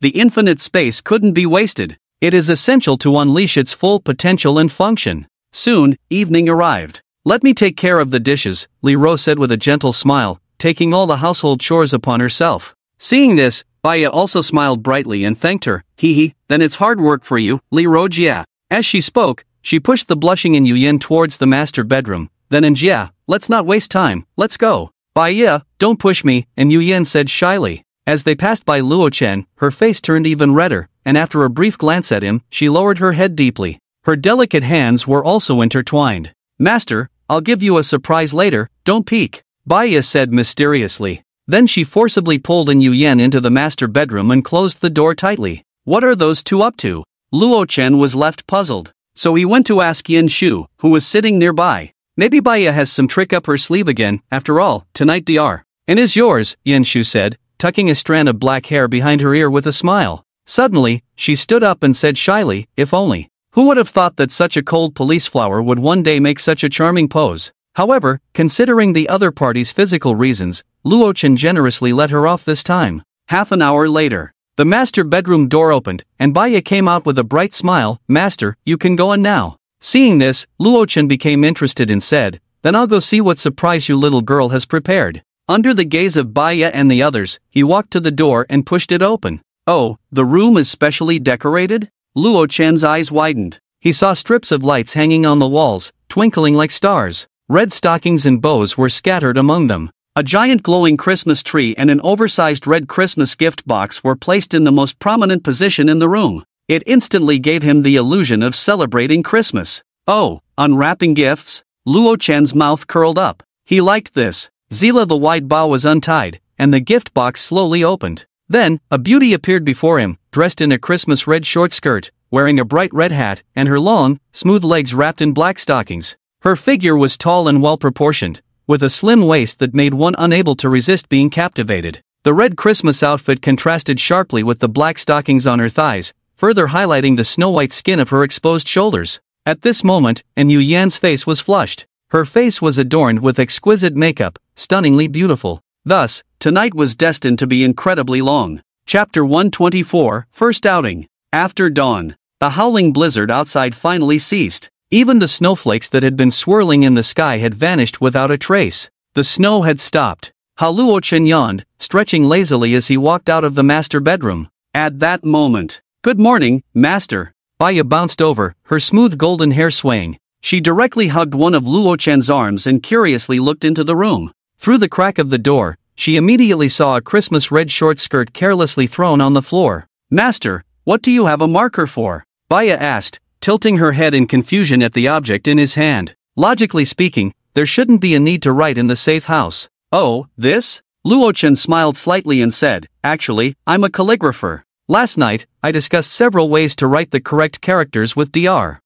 The infinite space couldn't be wasted. It is essential to unleash its full potential and function. Soon, evening arrived. "Let me take care of the dishes," Li Ro said with a gentle smile, taking all the household chores upon herself. Seeing this, Baya also smiled brightly and thanked her. "Hee, then it's hard work for you, Li Ro Jia." As she spoke, she pushed the blushing In Yuyen towards the master bedroom. Then in Jia, "Let's not waste time, let's go." "Baya, don't push me," In Yuyen said shyly. As they passed by Luo Chen, her face turned even redder, and after a brief glance at him, she lowered her head deeply. Her delicate hands were also intertwined. "Master, I'll give you a surprise later, don't peek," Baya said mysteriously. Then she forcibly pulled In Yuyen into the master bedroom and closed the door tightly. What are those two up to? Luo Chen was left puzzled. So he went to ask Yin Shu, who was sitting nearby. Maybe Baya has some trick up her sleeve again. After all, tonight Dr. And is yours, Yin Shu said, tucking a strand of black hair behind her ear with a smile. Suddenly, she stood up and said shyly, "If only." Who would have thought that such a cold police flower would one day make such a charming pose? However, considering the other party's physical reasons, Luo Chen generously let her off this time. Half an hour later, the master bedroom door opened, and Baya came out with a bright smile. "Master, you can go in now." Seeing this, Luo Chen became interested and said, "Then I'll go see what surprise your little girl has prepared." Under the gaze of Baya and the others, he walked to the door and pushed it open. "Oh, the room is specially decorated?" Luo Chen's eyes widened. He saw strips of lights hanging on the walls, twinkling like stars. Red stockings and bows were scattered among them. A giant glowing Christmas tree and an oversized red Christmas gift box were placed in the most prominent position in the room. It instantly gave him the illusion of celebrating Christmas. Oh, unwrapping gifts? Luo Chen's mouth curled up. He liked this. Zila the white bow was untied, and the gift box slowly opened. Then, a beauty appeared before him, dressed in a Christmas red short skirt, wearing a bright red hat, and her long, smooth legs wrapped in black stockings. Her figure was tall and well-proportioned, with a slim waist that made one unable to resist being captivated. The red Christmas outfit contrasted sharply with the black stockings on her thighs, further highlighting the snow-white skin of her exposed shoulders. At this moment, In Yuyan's face was flushed. Her face was adorned with exquisite makeup, stunningly beautiful. Thus, tonight was destined to be incredibly long. Chapter 124, First Outing. After dawn, the howling blizzard outside finally ceased. Even the snowflakes that had been swirling in the sky had vanished without a trace. The snow had stopped. Luo Chen yawned, stretching lazily as he walked out of the master bedroom. At that moment, "Good morning, master." Baya bounced over, her smooth golden hair swaying. She directly hugged one of Luo Chen's arms and curiously looked into the room. Through the crack of the door, she immediately saw a Christmas red short skirt carelessly thrown on the floor. "Master, what do you have a marker for?" Baya asked, tilting her head in confusion at the object in his hand. Logically speaking, there shouldn't be a need to write in the safe house. "Oh, this?" Luo Chen smiled slightly and said, "Actually, I'm a calligrapher. Last night, I discussed several ways to write the correct characters with Dr.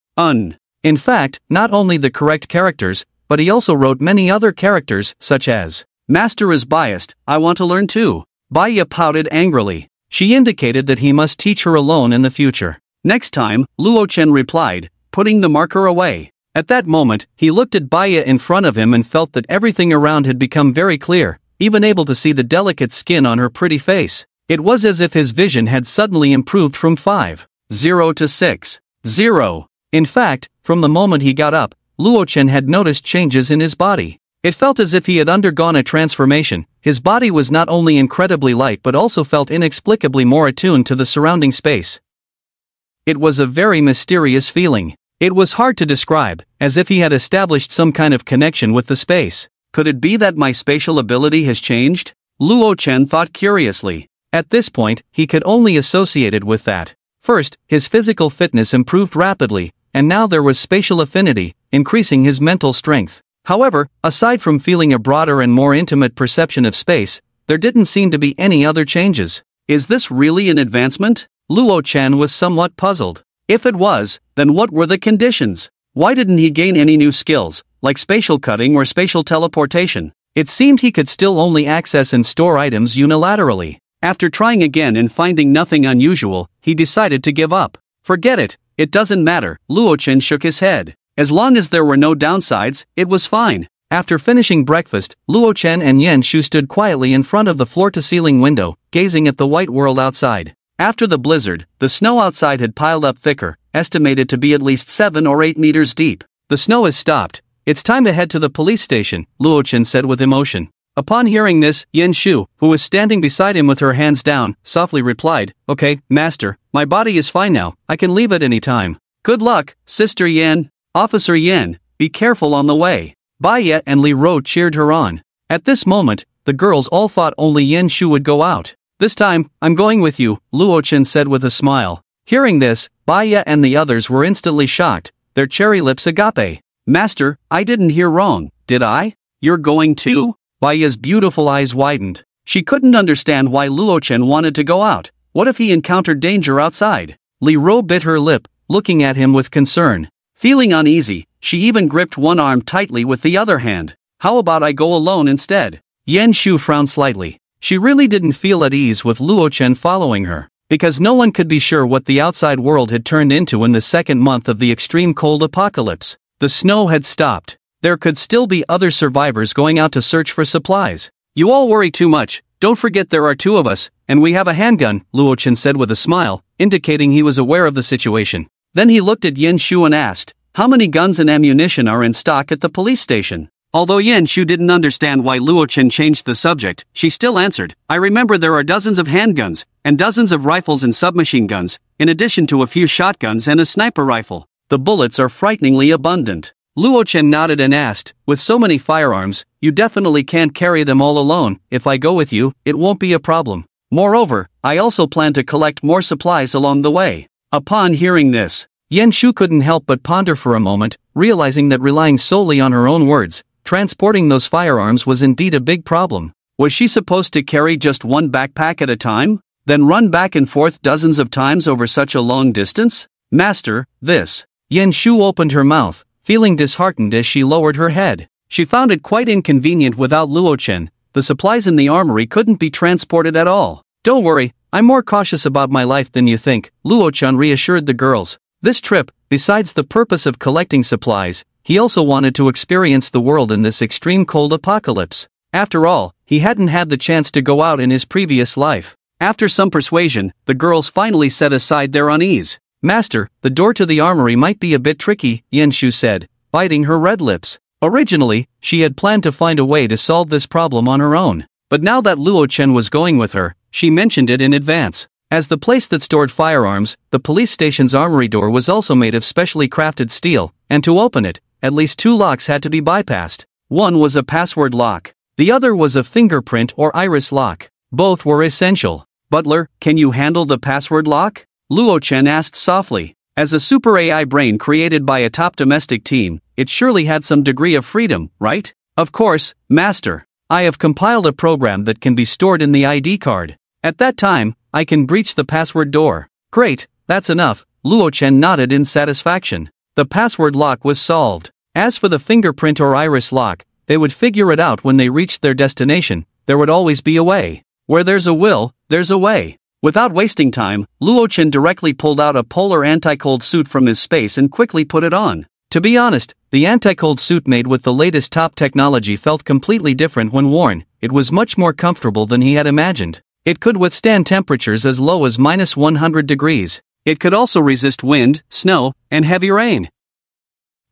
In fact, not only the correct characters, but he also wrote many other characters, such as, 'Master is biased, I want to learn too.'" Baya pouted angrily. She indicated that he must teach her alone in the future. "Next time," Luo Chen replied, putting the marker away. At that moment, he looked at Baya in front of him and felt that everything around had become very clear, even able to see the delicate skin on her pretty face. It was as if his vision had suddenly improved from 5.0 to 6.0. In fact, from the moment he got up, Luo Chen had noticed changes in his body. It felt as if he had undergone a transformation. His body was not only incredibly light but also felt inexplicably more attuned to the surrounding space. It was a very mysterious feeling. It was hard to describe, as if he had established some kind of connection with the space. Could it be that my spatial ability has changed? Luo Chen thought curiously. At this point, he could only associate it with that. First, his physical fitness improved rapidly, and now there was spatial affinity, increasing his mental strength. However, aside from feeling a broader and more intimate perception of space, there didn't seem to be any other changes. Is this really an advancement? Luo Chen was somewhat puzzled. If it was, then what were the conditions? Why didn't he gain any new skills, like spatial cutting or spatial teleportation? It seemed he could still only access and store items unilaterally. After trying again and finding nothing unusual, he decided to give up. Forget it, it doesn't matter, Luo Chen shook his head. As long as there were no downsides, it was fine. After finishing breakfast, Luo Chen and Yen Shu stood quietly in front of the floor-to-ceiling window, gazing at the white world outside. After the blizzard, the snow outside had piled up thicker, estimated to be at least 7 or 8 meters deep. the snow has stopped. It's time to head to the police station, Luo Chen said with emotion. Upon hearing this, Yan Shu, who was standing beside him with her hands down, softly replied, "Okay, master, my body is fine now, I can leave at any time." "Good luck, Sister Yan. Officer Yan, be careful on the way." Bai Ye and Li Rou cheered her on. At this moment, the girls all thought only Yan Shu would go out. "This time, I'm going with you," Luo Chen said with a smile. Hearing this, Bai Ye and the others were instantly shocked, their cherry lips agape. "Master, I didn't hear wrong, did I? You're going too?" Bai Ye's beautiful eyes widened. She couldn't understand why Luo Chen wanted to go out. What if he encountered danger outside? Li Rou bit her lip, looking at him with concern. Feeling uneasy, she even gripped one arm tightly with the other hand. "How about I go alone instead?" Yan Shu frowned slightly. She really didn't feel at ease with Luo Chen following her, because no one could be sure what the outside world had turned into in the second month of the extreme cold apocalypse. The snow had stopped. There could still be other survivors going out to search for supplies. "You all worry too much. Don't forget there are two of us, and we have a handgun," Luo Chen said with a smile, indicating he was aware of the situation. Then he looked at Yan Shu and asked, "How many guns and ammunition are in stock at the police station?" Although Yan Shu didn't understand why Luo Chen changed the subject, she still answered, "I remember there are dozens of handguns, and dozens of rifles and submachine guns, in addition to a few shotguns and a sniper rifle. The bullets are frighteningly abundant." Luo Chen nodded and asked, "With so many firearms, you definitely can't carry them all alone. If I go with you, it won't be a problem. Moreover, I also plan to collect more supplies along the way." Upon hearing this, Yan Shu couldn't help but ponder for a moment, realizing that relying solely on her own words, transporting those firearms was indeed a big problem. Was she supposed to carry just one backpack at a time? Then run back and forth dozens of times over such a long distance? "Master, this." Yan Shu opened her mouth, feeling disheartened as she lowered her head. She found it quite inconvenient without Luo Chen. The supplies in the armory couldn't be transported at all. "Don't worry, I'm more cautious about my life than you think," Luo Chen reassured the girls. This trip, besides the purpose of collecting supplies, he also wanted to experience the world in this extreme cold apocalypse. After all, he hadn't had the chance to go out in his previous life. After some persuasion, the girls finally set aside their unease. "Master, the door to the armory might be a bit tricky," Yan Shu said, biting her red lips. Originally, she had planned to find a way to solve this problem on her own, but now that Luo Chen was going with her, she mentioned it in advance. As the place that stored firearms, the police station's armory door was also made of specially crafted steel, and to open it, at least two locks had to be bypassed. One was a password lock. The other was a fingerprint or iris lock. Both were essential. "Butler, can you handle the password lock?" Luo Chen asked softly. As a super AI brain created by a top domestic team, it surely had some degree of freedom, right? "Of course, master. I have compiled a program that can be stored in the ID card. At that time, I can breach the password door." "Great, that's enough," Luo Chen nodded in satisfaction. The password lock was solved. As for the fingerprint or iris lock, they would figure it out when they reached their destination. There would always be a way. Where there's a will, there's a way. Without wasting time, Luo Chen directly pulled out a polar anti-cold suit from his space and quickly put it on. To be honest, the anti-cold suit made with the latest top technology felt completely different when worn. It was much more comfortable than he had imagined. It could withstand temperatures as low as -100 degrees. It could also resist wind, snow, and heavy rain.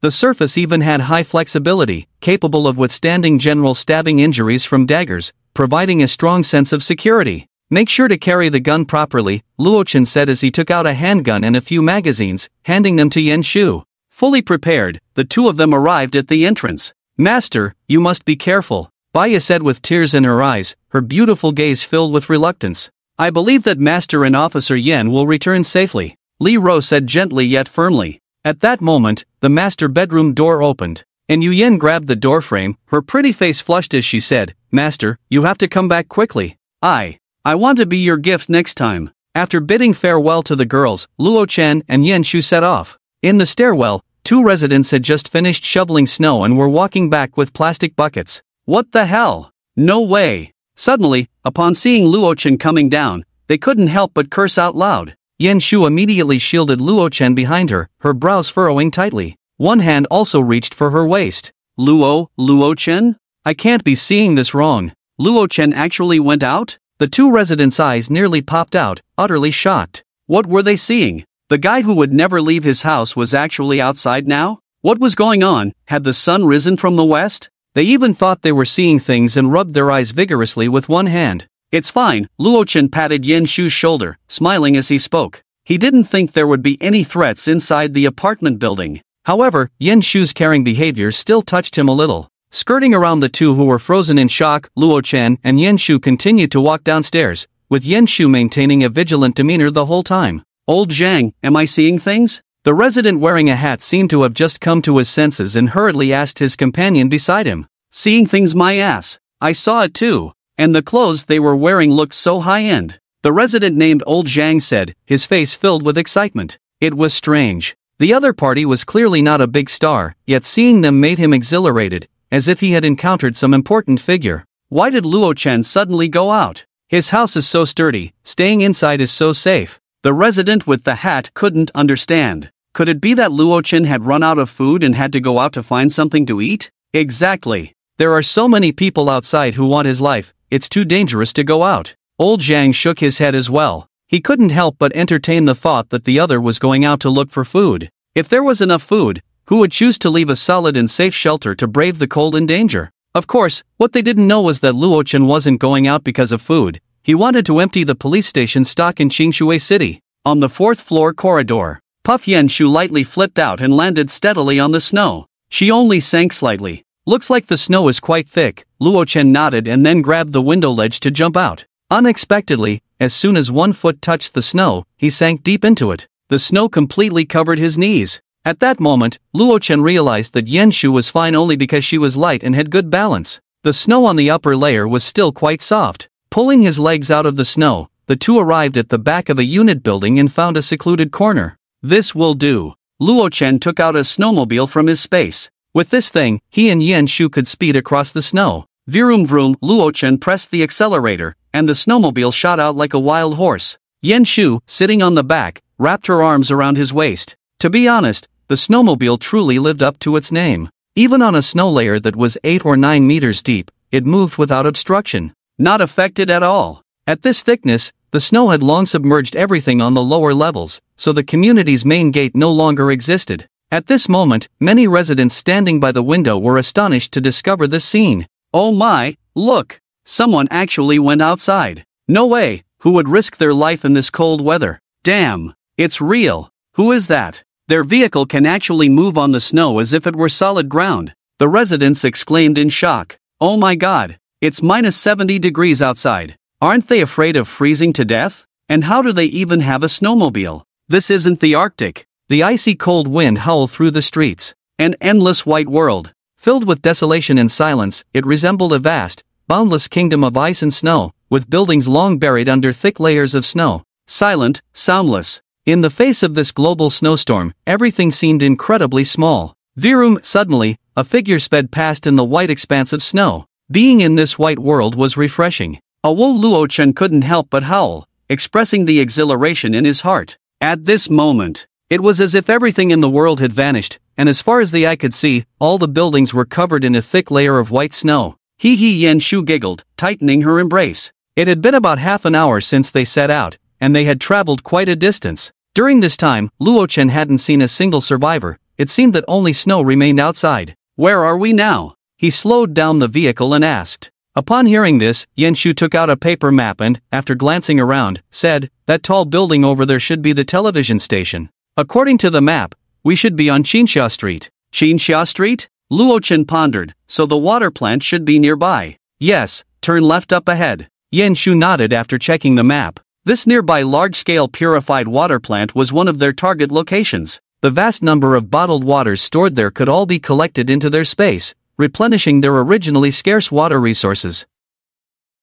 The surface even had high flexibility, capable of withstanding general stabbing injuries from daggers, providing a strong sense of security. "Make sure to carry the gun properly," Luo Chen said as he took out a handgun and a few magazines, handing them to Yan Shu. Fully prepared, the two of them arrived at the entrance. "Master, you must be careful," Bai Ye said with tears in her eyes, her beautiful gaze filled with reluctance. "I believe that Master and Officer Yan will return safely," Li Rou said gently yet firmly. At that moment, the master bedroom door opened, and Yu Yen grabbed the doorframe, her pretty face flushed as she said, "Master, you have to come back quickly. I want to be your gift next time." After bidding farewell to the girls, Luo Chen and Yan Shu set off. In the stairwell, two residents had just finished shoveling snow and were walking back with plastic buckets. "What the hell? No way!" Suddenly, upon seeing Luo Chen coming down, they couldn't help but curse out loud. Yan Shu immediately shielded Luo Chen behind her, her brows furrowing tightly. One hand also reached for her waist. Luo Chen? I can't be seeing this wrong. Luo Chen actually went out? The two residents' eyes nearly popped out, utterly shocked. What were they seeing? The guy who would never leave his house was actually outside now? What was going on? Had the sun risen from the west? They even thought they were seeing things and rubbed their eyes vigorously with one hand. It's fine, Luo Chen patted Yen Shu's shoulder, smiling as he spoke. He didn't think there would be any threats inside the apartment building. However, Yen Shu's caring behavior still touched him a little. Skirting around the two who were frozen in shock, Luo Chen and Yen Shu continued to walk downstairs, with Yen Shu maintaining a vigilant demeanor the whole time. Old Zhang, am I seeing things? The resident wearing a hat seemed to have just come to his senses and hurriedly asked his companion beside him. Seeing things my ass. I saw it too. And the clothes they were wearing looked so high-end. The resident named Old Zhang said, his face filled with excitement. It was strange. The other party was clearly not a big star, yet seeing them made him exhilarated, as if he had encountered some important figure. Why did Luo Chen suddenly go out? His house is so sturdy, staying inside is so safe. The resident with the hat couldn't understand. Could it be that Luo Chen had run out of food and had to go out to find something to eat? Exactly. There are so many people outside who want his life, it's too dangerous to go out. Old Zhang shook his head as well. He couldn't help but entertain the thought that the other was going out to look for food. If there was enough food, who would choose to leave a solid and safe shelter to brave the cold and danger? Of course, what they didn't know was that Luo Chen wasn't going out because of food. He wanted to empty the police station stock in Qingshui City. On the fourth floor corridor, Puff Yen Shu lightly flipped out and landed steadily on the snow. She only sank slightly. Looks like the snow is quite thick. Luo Chen nodded and then grabbed the window ledge to jump out. Unexpectedly, as soon as one foot touched the snow, he sank deep into it. The snow completely covered his knees. At that moment, Luo Chen realized that Yen Shu was fine only because she was light and had good balance. The snow on the upper layer was still quite soft. Pulling his legs out of the snow, the two arrived at the back of a unit building and found a secluded corner. This will do. Luo Chen took out a snowmobile from his space. With this thing, he and Yen Shu could speed across the snow. Vroom vroom, Luo Chen pressed the accelerator, and the snowmobile shot out like a wild horse. Yen Shu, sitting on the back, wrapped her arms around his waist. To be honest, the snowmobile truly lived up to its name. Even on a snow layer that was 8 or 9 meters deep, it moved without obstruction. Not affected at all. At this thickness, the snow had long submerged everything on the lower levels, so the community's main gate no longer existed. At this moment, many residents standing by the window were astonished to discover this scene. Oh my, look! Someone actually went outside. No way, who would risk their life in this cold weather? Damn, it's real. Who is that? Their vehicle can actually move on the snow as if it were solid ground. The residents exclaimed in shock. Oh my god, it's minus 70 degrees outside. Aren't they afraid of freezing to death? And how do they even have a snowmobile? This isn't the Arctic. The icy cold wind howled through the streets. An endless white world. Filled with desolation and silence, it resembled a vast, boundless kingdom of ice and snow, with buildings long buried under thick layers of snow. Silent, soundless. In the face of this global snowstorm, everything seemed incredibly small. Vroom, suddenly, a figure sped past in the white expanse of snow. Being in this white world was refreshing. Awo Luo Chen couldn't help but howl, expressing the exhilaration in his heart. At this moment, it was as if everything in the world had vanished, and as far as the eye could see, all the buildings were covered in a thick layer of white snow. Hee hee, Yen Shu giggled, tightening her embrace. It had been about half an hour since they set out, and they had traveled quite a distance. During this time, Luo Chen hadn't seen a single survivor. It seemed that only snow remained outside. Where are we now? He slowed down the vehicle and asked. Upon hearing this, Yen Shu took out a paper map and, after glancing around, said, "That tall building over there should be the television station. According to the map, we should be on Qinsha Street." Qinsha Street? Luo Chen pondered, so the water plant should be nearby. Yes, turn left up ahead. Yen Shu nodded after checking the map. This nearby large-scale purified water plant was one of their target locations. The vast number of bottled waters stored there could all be collected into their space, replenishing their originally scarce water resources.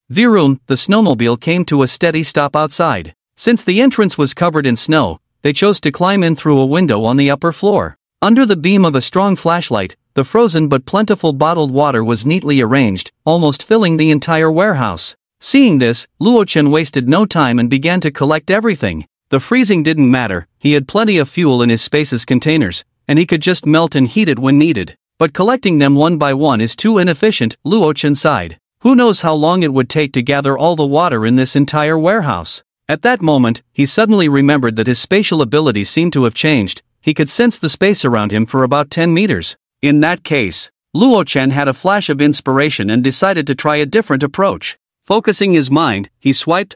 Vroom, the snowmobile came to a steady stop outside. Since the entrance was covered in snow, they chose to climb in through a window on the upper floor. Under the beam of a strong flashlight, the frozen but plentiful bottled water was neatly arranged, almost filling the entire warehouse. Seeing this, Luo Chen wasted no time and began to collect everything. The freezing didn't matter, he had plenty of fuel in his space's containers, and he could just melt and heat it when needed. But collecting them one by one is too inefficient, Luo Chen sighed. Who knows how long it would take to gather all the water in this entire warehouse? At that moment, he suddenly remembered that his spatial abilities seemed to have changed. he could sense the space around him for about 10 meters. In that case, Luo Chen had a flash of inspiration and decided to try a different approach. Focusing his mind, he swiped.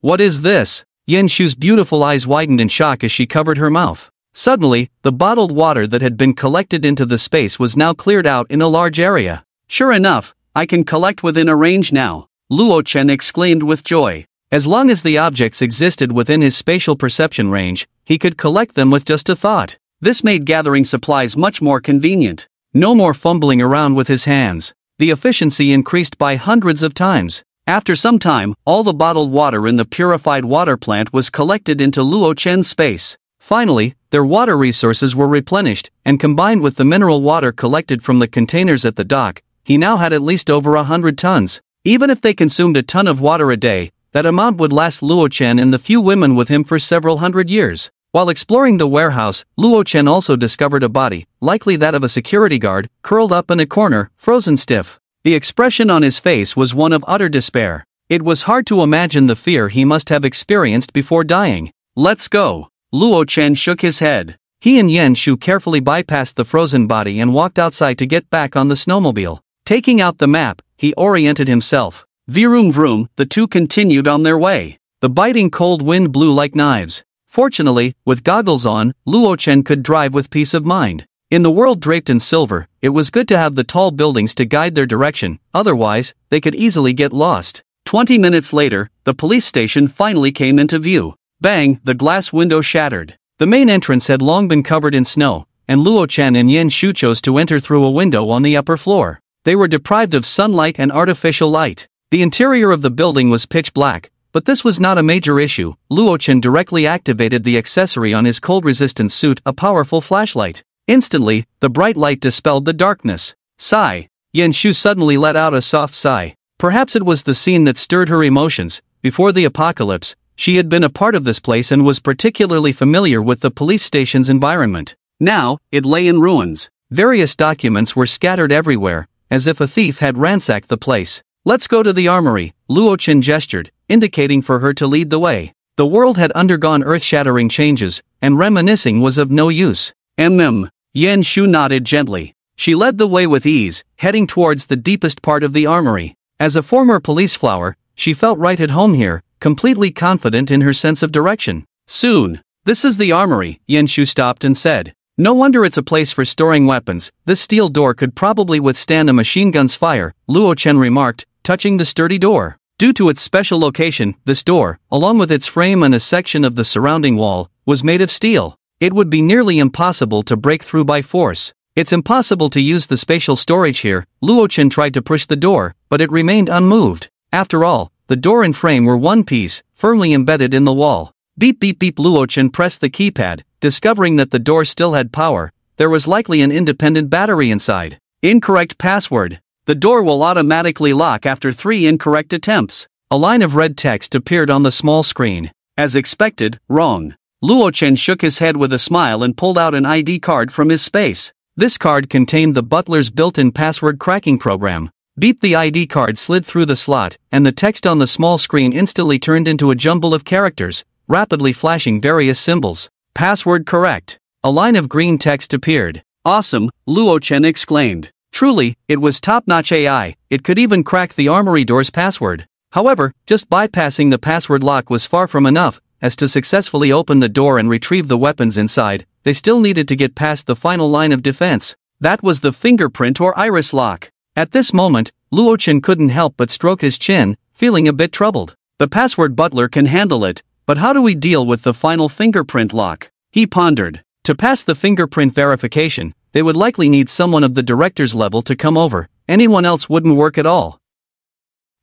What is this? Yan Shu's beautiful eyes widened in shock as she covered her mouth. Suddenly, the bottled water that had been collected into the space was now cleared out in a large area. Sure enough, I can collect within a range now, Luo Chen exclaimed with joy. As long as the objects existed within his spatial perception range, he could collect them with just a thought. This made gathering supplies much more convenient. No more fumbling around with his hands. The efficiency increased by hundreds of times. After some time, all the bottled water in the purified water plant was collected into Luo Chen's space. Finally, their water resources were replenished, and combined with the mineral water collected from the containers at the dock, he now had at least over 100 tons. Even if they consumed a ton of water a day, that amount would last Luo Chen and the few women with him for several hundred years. While exploring the warehouse, Luo Chen also discovered a body, likely that of a security guard, curled up in a corner, frozen stiff. The expression on his face was one of utter despair. It was hard to imagine the fear he must have experienced before dying. Let's go. Luo Chen shook his head. He and Yan Shu carefully bypassed the frozen body and walked outside to get back on the snowmobile. Taking out the map, he oriented himself. Vroom vroom, the two continued on their way. The biting cold wind blew like knives. Fortunately, with goggles on, Luo Chen could drive with peace of mind. In the world draped in silver, it was good to have the tall buildings to guide their direction, otherwise, they could easily get lost. 20 minutes later, the police station finally came into view. Bang, the glass window shattered. The main entrance had long been covered in snow, and Luo Chen and Yan Shu chose to enter through a window on the upper floor. They were deprived of sunlight and artificial light. The interior of the building was pitch black, but this was not a major issue. Luo Chen directly activated the accessory on his cold-resistant suit, a powerful flashlight. Instantly, the bright light dispelled the darkness. Sigh. Yan Shu suddenly let out a soft sigh. Perhaps it was the scene that stirred her emotions. Before the apocalypse, she had been a part of this place and was particularly familiar with the police station's environment. Now, it lay in ruins. Various documents were scattered everywhere, as if a thief had ransacked the place. Let's go to the armory, Luo Chen gestured, indicating for her to lead the way. The world had undergone earth-shattering changes, and reminiscing was of no use. Yan Shu nodded gently. She led the way with ease, heading towards the deepest part of the armory. As a former police flower, she felt right at home here, completely confident in her sense of direction. Soon. This is the armory, Yan Shu stopped and said. No wonder it's a place for storing weapons. This steel door could probably withstand a machine gun's fire, Luo Chen remarked, touching the sturdy door. Due to its special location, this door, along with its frame and a section of the surrounding wall, was made of steel. It would be nearly impossible to break through by force. It's impossible to use the spatial storage here. Luo Chen tried to push the door, but it remained unmoved. After all, the door and frame were one piece, firmly embedded in the wall. Beep beep beep. Luo Chen pressed the keypad, discovering that the door still had power. There was likely an independent battery inside. Incorrect password. The door will automatically lock after 3 incorrect attempts. A line of red text appeared on the small screen. As expected, wrong. Luo Chen shook his head with a smile and pulled out an ID card from his space. This card contained the butler's built-in password cracking program. Beep. The ID card slid through the slot, and the text on the small screen instantly turned into a jumble of characters, rapidly flashing various symbols. Password correct. A line of green text appeared. Awesome, Luo Chen exclaimed. Truly, it was top-notch AI. It could even crack the armory door's password. However, just bypassing the password lock was far from enough. As to successfully open the door and retrieve the weapons inside, they still needed to get past the final line of defense. That was the fingerprint or iris lock. At this moment, Luo Chen couldn't help but stroke his chin, feeling a bit troubled. The password butler can handle it, but how do we deal with the final fingerprint lock? He pondered. To pass the fingerprint verification, they would likely need someone of the director's level to come over. Anyone else wouldn't work at all.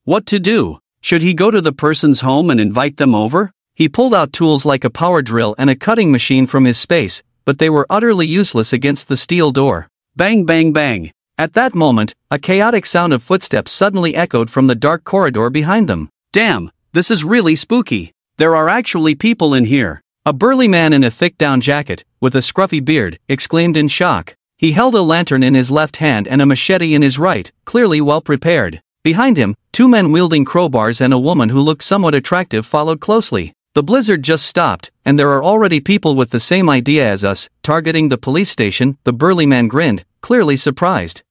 What to do? Should he go to the person's home and invite them over? He pulled out tools like a power drill and a cutting machine from his space, but they were utterly useless against the steel door. Bang bang bang. At that moment, a chaotic sound of footsteps suddenly echoed from the dark corridor behind them. Damn, this is really spooky. There are actually people in here. A burly man in a thick down jacket, with a scruffy beard, exclaimed in shock. He held a lantern in his left hand and a machete in his right, clearly well prepared. Behind him, 2 men wielding crowbars and a woman who looked somewhat attractive followed closely. The blizzard just stopped, and there are already people with the same idea as us, targeting the police station," the burly man grinned, clearly surprised.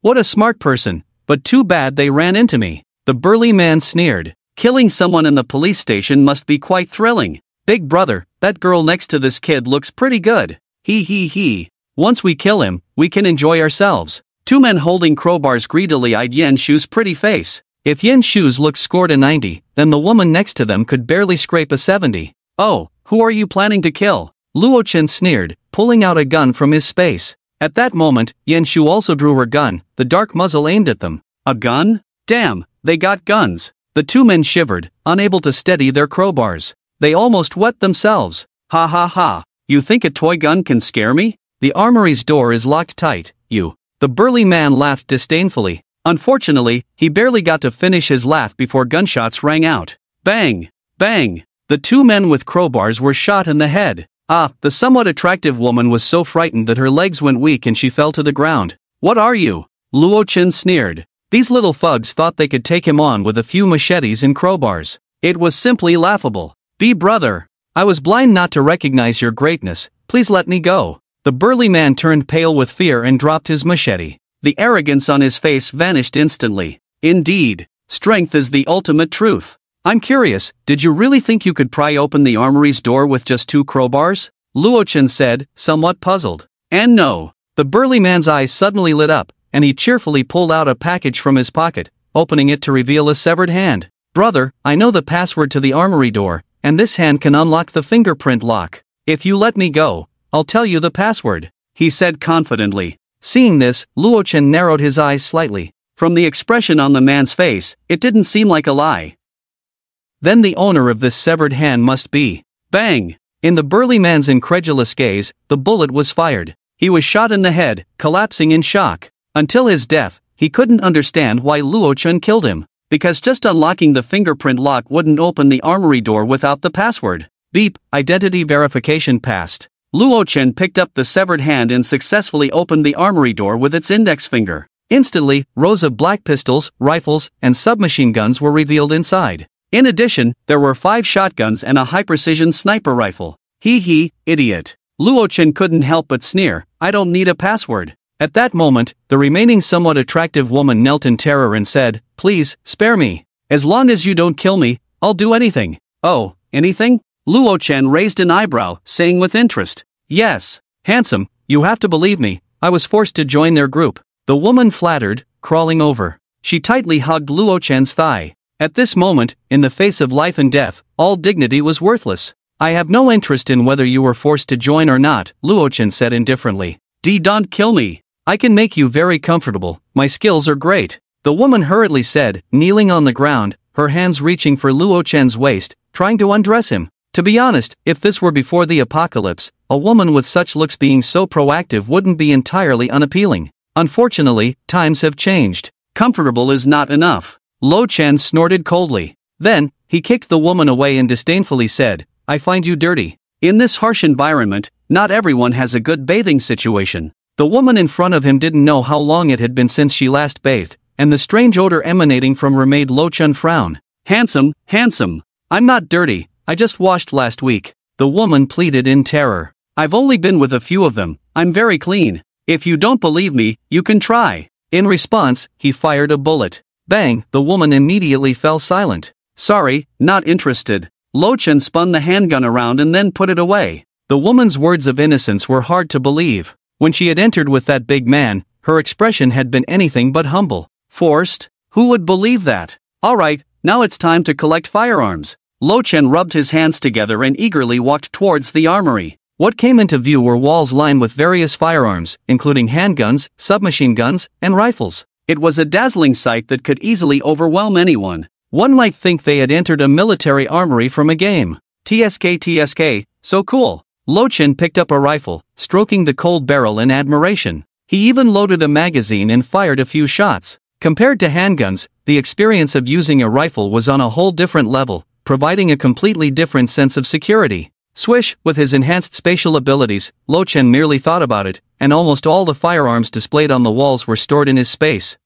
"What a smart person, but too bad they ran into me," the burly man sneered. "Killing someone in the police station must be quite thrilling. Big brother, that girl next to this kid looks pretty good. He. Once we kill him, we can enjoy ourselves." Two men holding crowbars greedily eyed Yen Shu's pretty face. If Yen Shu's looks scored a 90, then the woman next to them could barely scrape a 70. "Oh, who are you planning to kill?" Luo Chen sneered, pulling out a gun from his space. At that moment, Yen Shu also drew her gun, the dark muzzle aimed at them. A gun? Damn, they got guns. The two men shivered, unable to steady their crowbars. They almost wet themselves. "Ha ha ha, you think a toy gun can scare me? The armory's door is locked tight, you." The burly man laughed disdainfully. Unfortunately, he barely got to finish his laugh before gunshots rang out. Bang! Bang! The two men with crowbars were shot in the head. The somewhat attractive woman was so frightened that her legs went weak and she fell to the ground. "What are you?" Luo Chen sneered. These little thugs thought they could take him on with a few machetes and crowbars. It was simply laughable. "Be brother. I was blind not to recognize your greatness, please let me go." The burly man turned pale with fear and dropped his machete. The arrogance on his face vanished instantly. Indeed, strength is the ultimate truth. "I'm curious, did you really think you could pry open the armory's door with just 2 crowbars? Luo Chen said, somewhat puzzled. "And no." The burly man's eyes suddenly lit up, and he cheerfully pulled out a package from his pocket, opening it to reveal a severed hand. "Brother, I know the password to the armory door, and this hand can unlock the fingerprint lock. If you let me go, I'll tell you the password," he said confidently. Seeing this, Luo Chen narrowed his eyes slightly. From the expression on the man's face, it didn't seem like a lie. Then the owner of this severed hand must be. Bang! In the burly man's incredulous gaze, the bullet was fired. He was shot in the head, collapsing in shock. Until his death, he couldn't understand why Luo Chen killed him. Because just unlocking the fingerprint lock wouldn't open the armory door without the password. Beep, identity verification passed. Luo Chen picked up the severed hand and successfully opened the armory door with its index finger. Instantly, rows of black pistols, rifles, and submachine guns were revealed inside. In addition, there were 5 shotguns and a high-precision sniper rifle. Hee, idiot. Luo Chen couldn't help but sneer, "I don't need a password." At that moment, the remaining somewhat attractive woman knelt in terror and said, "Please, spare me. As long as you don't kill me, I'll do anything." "Oh, anything?" Luo Chen raised an eyebrow, saying with interest, "Yes. Handsome, you have to believe me, I was forced to join their group." The woman flattered, crawling over. She tightly hugged Luo Chen's thigh. At this moment, in the face of life and death, all dignity was worthless. "I have no interest in whether you were forced to join or not," Luo Chen said indifferently. Don't kill me. I can make you very comfortable, my skills are great." The woman hurriedly said, kneeling on the ground, her hands reaching for Luo Chen's waist, trying to undress him. To be honest, if this were before the apocalypse, a woman with such looks being so proactive wouldn't be entirely unappealing. Unfortunately, times have changed. Comfortable is not enough. Luo Chen snorted coldly. Then, he kicked the woman away and disdainfully said, "I find you dirty." In this harsh environment, not everyone has a good bathing situation. The woman in front of him didn't know how long it had been since she last bathed, and the strange odor emanating from her made Luo Chen frown. Handsome. I'm not dirty, I just washed last week," the woman pleaded in terror. "I've only been with a few of them, I'm very clean. If you don't believe me, you can try." In response, he fired a bullet. Bang, the woman immediately fell silent. "Sorry, not interested." Luo Chen spun the handgun around and then put it away. The woman's words of innocence were hard to believe. When she had entered with that big man, her expression had been anything but humble. Forced? Who would believe that? "Alright, now it's time to collect firearms." Luo Chen rubbed his hands together and eagerly walked towards the armory. What came into view were walls lined with various firearms, including handguns, submachine guns, and rifles. It was a dazzling sight that could easily overwhelm anyone. One might think they had entered a military armory from a game. TSK, so cool. Luo Chen picked up a rifle, stroking the cold barrel in admiration. He even loaded a magazine and fired a few shots. Compared to handguns, the experience of using a rifle was on a whole different level, providing a completely different sense of security. Swish, with his enhanced spatial abilities, Luo Chen merely thought about it, and almost all the firearms displayed on the walls were stored in his space.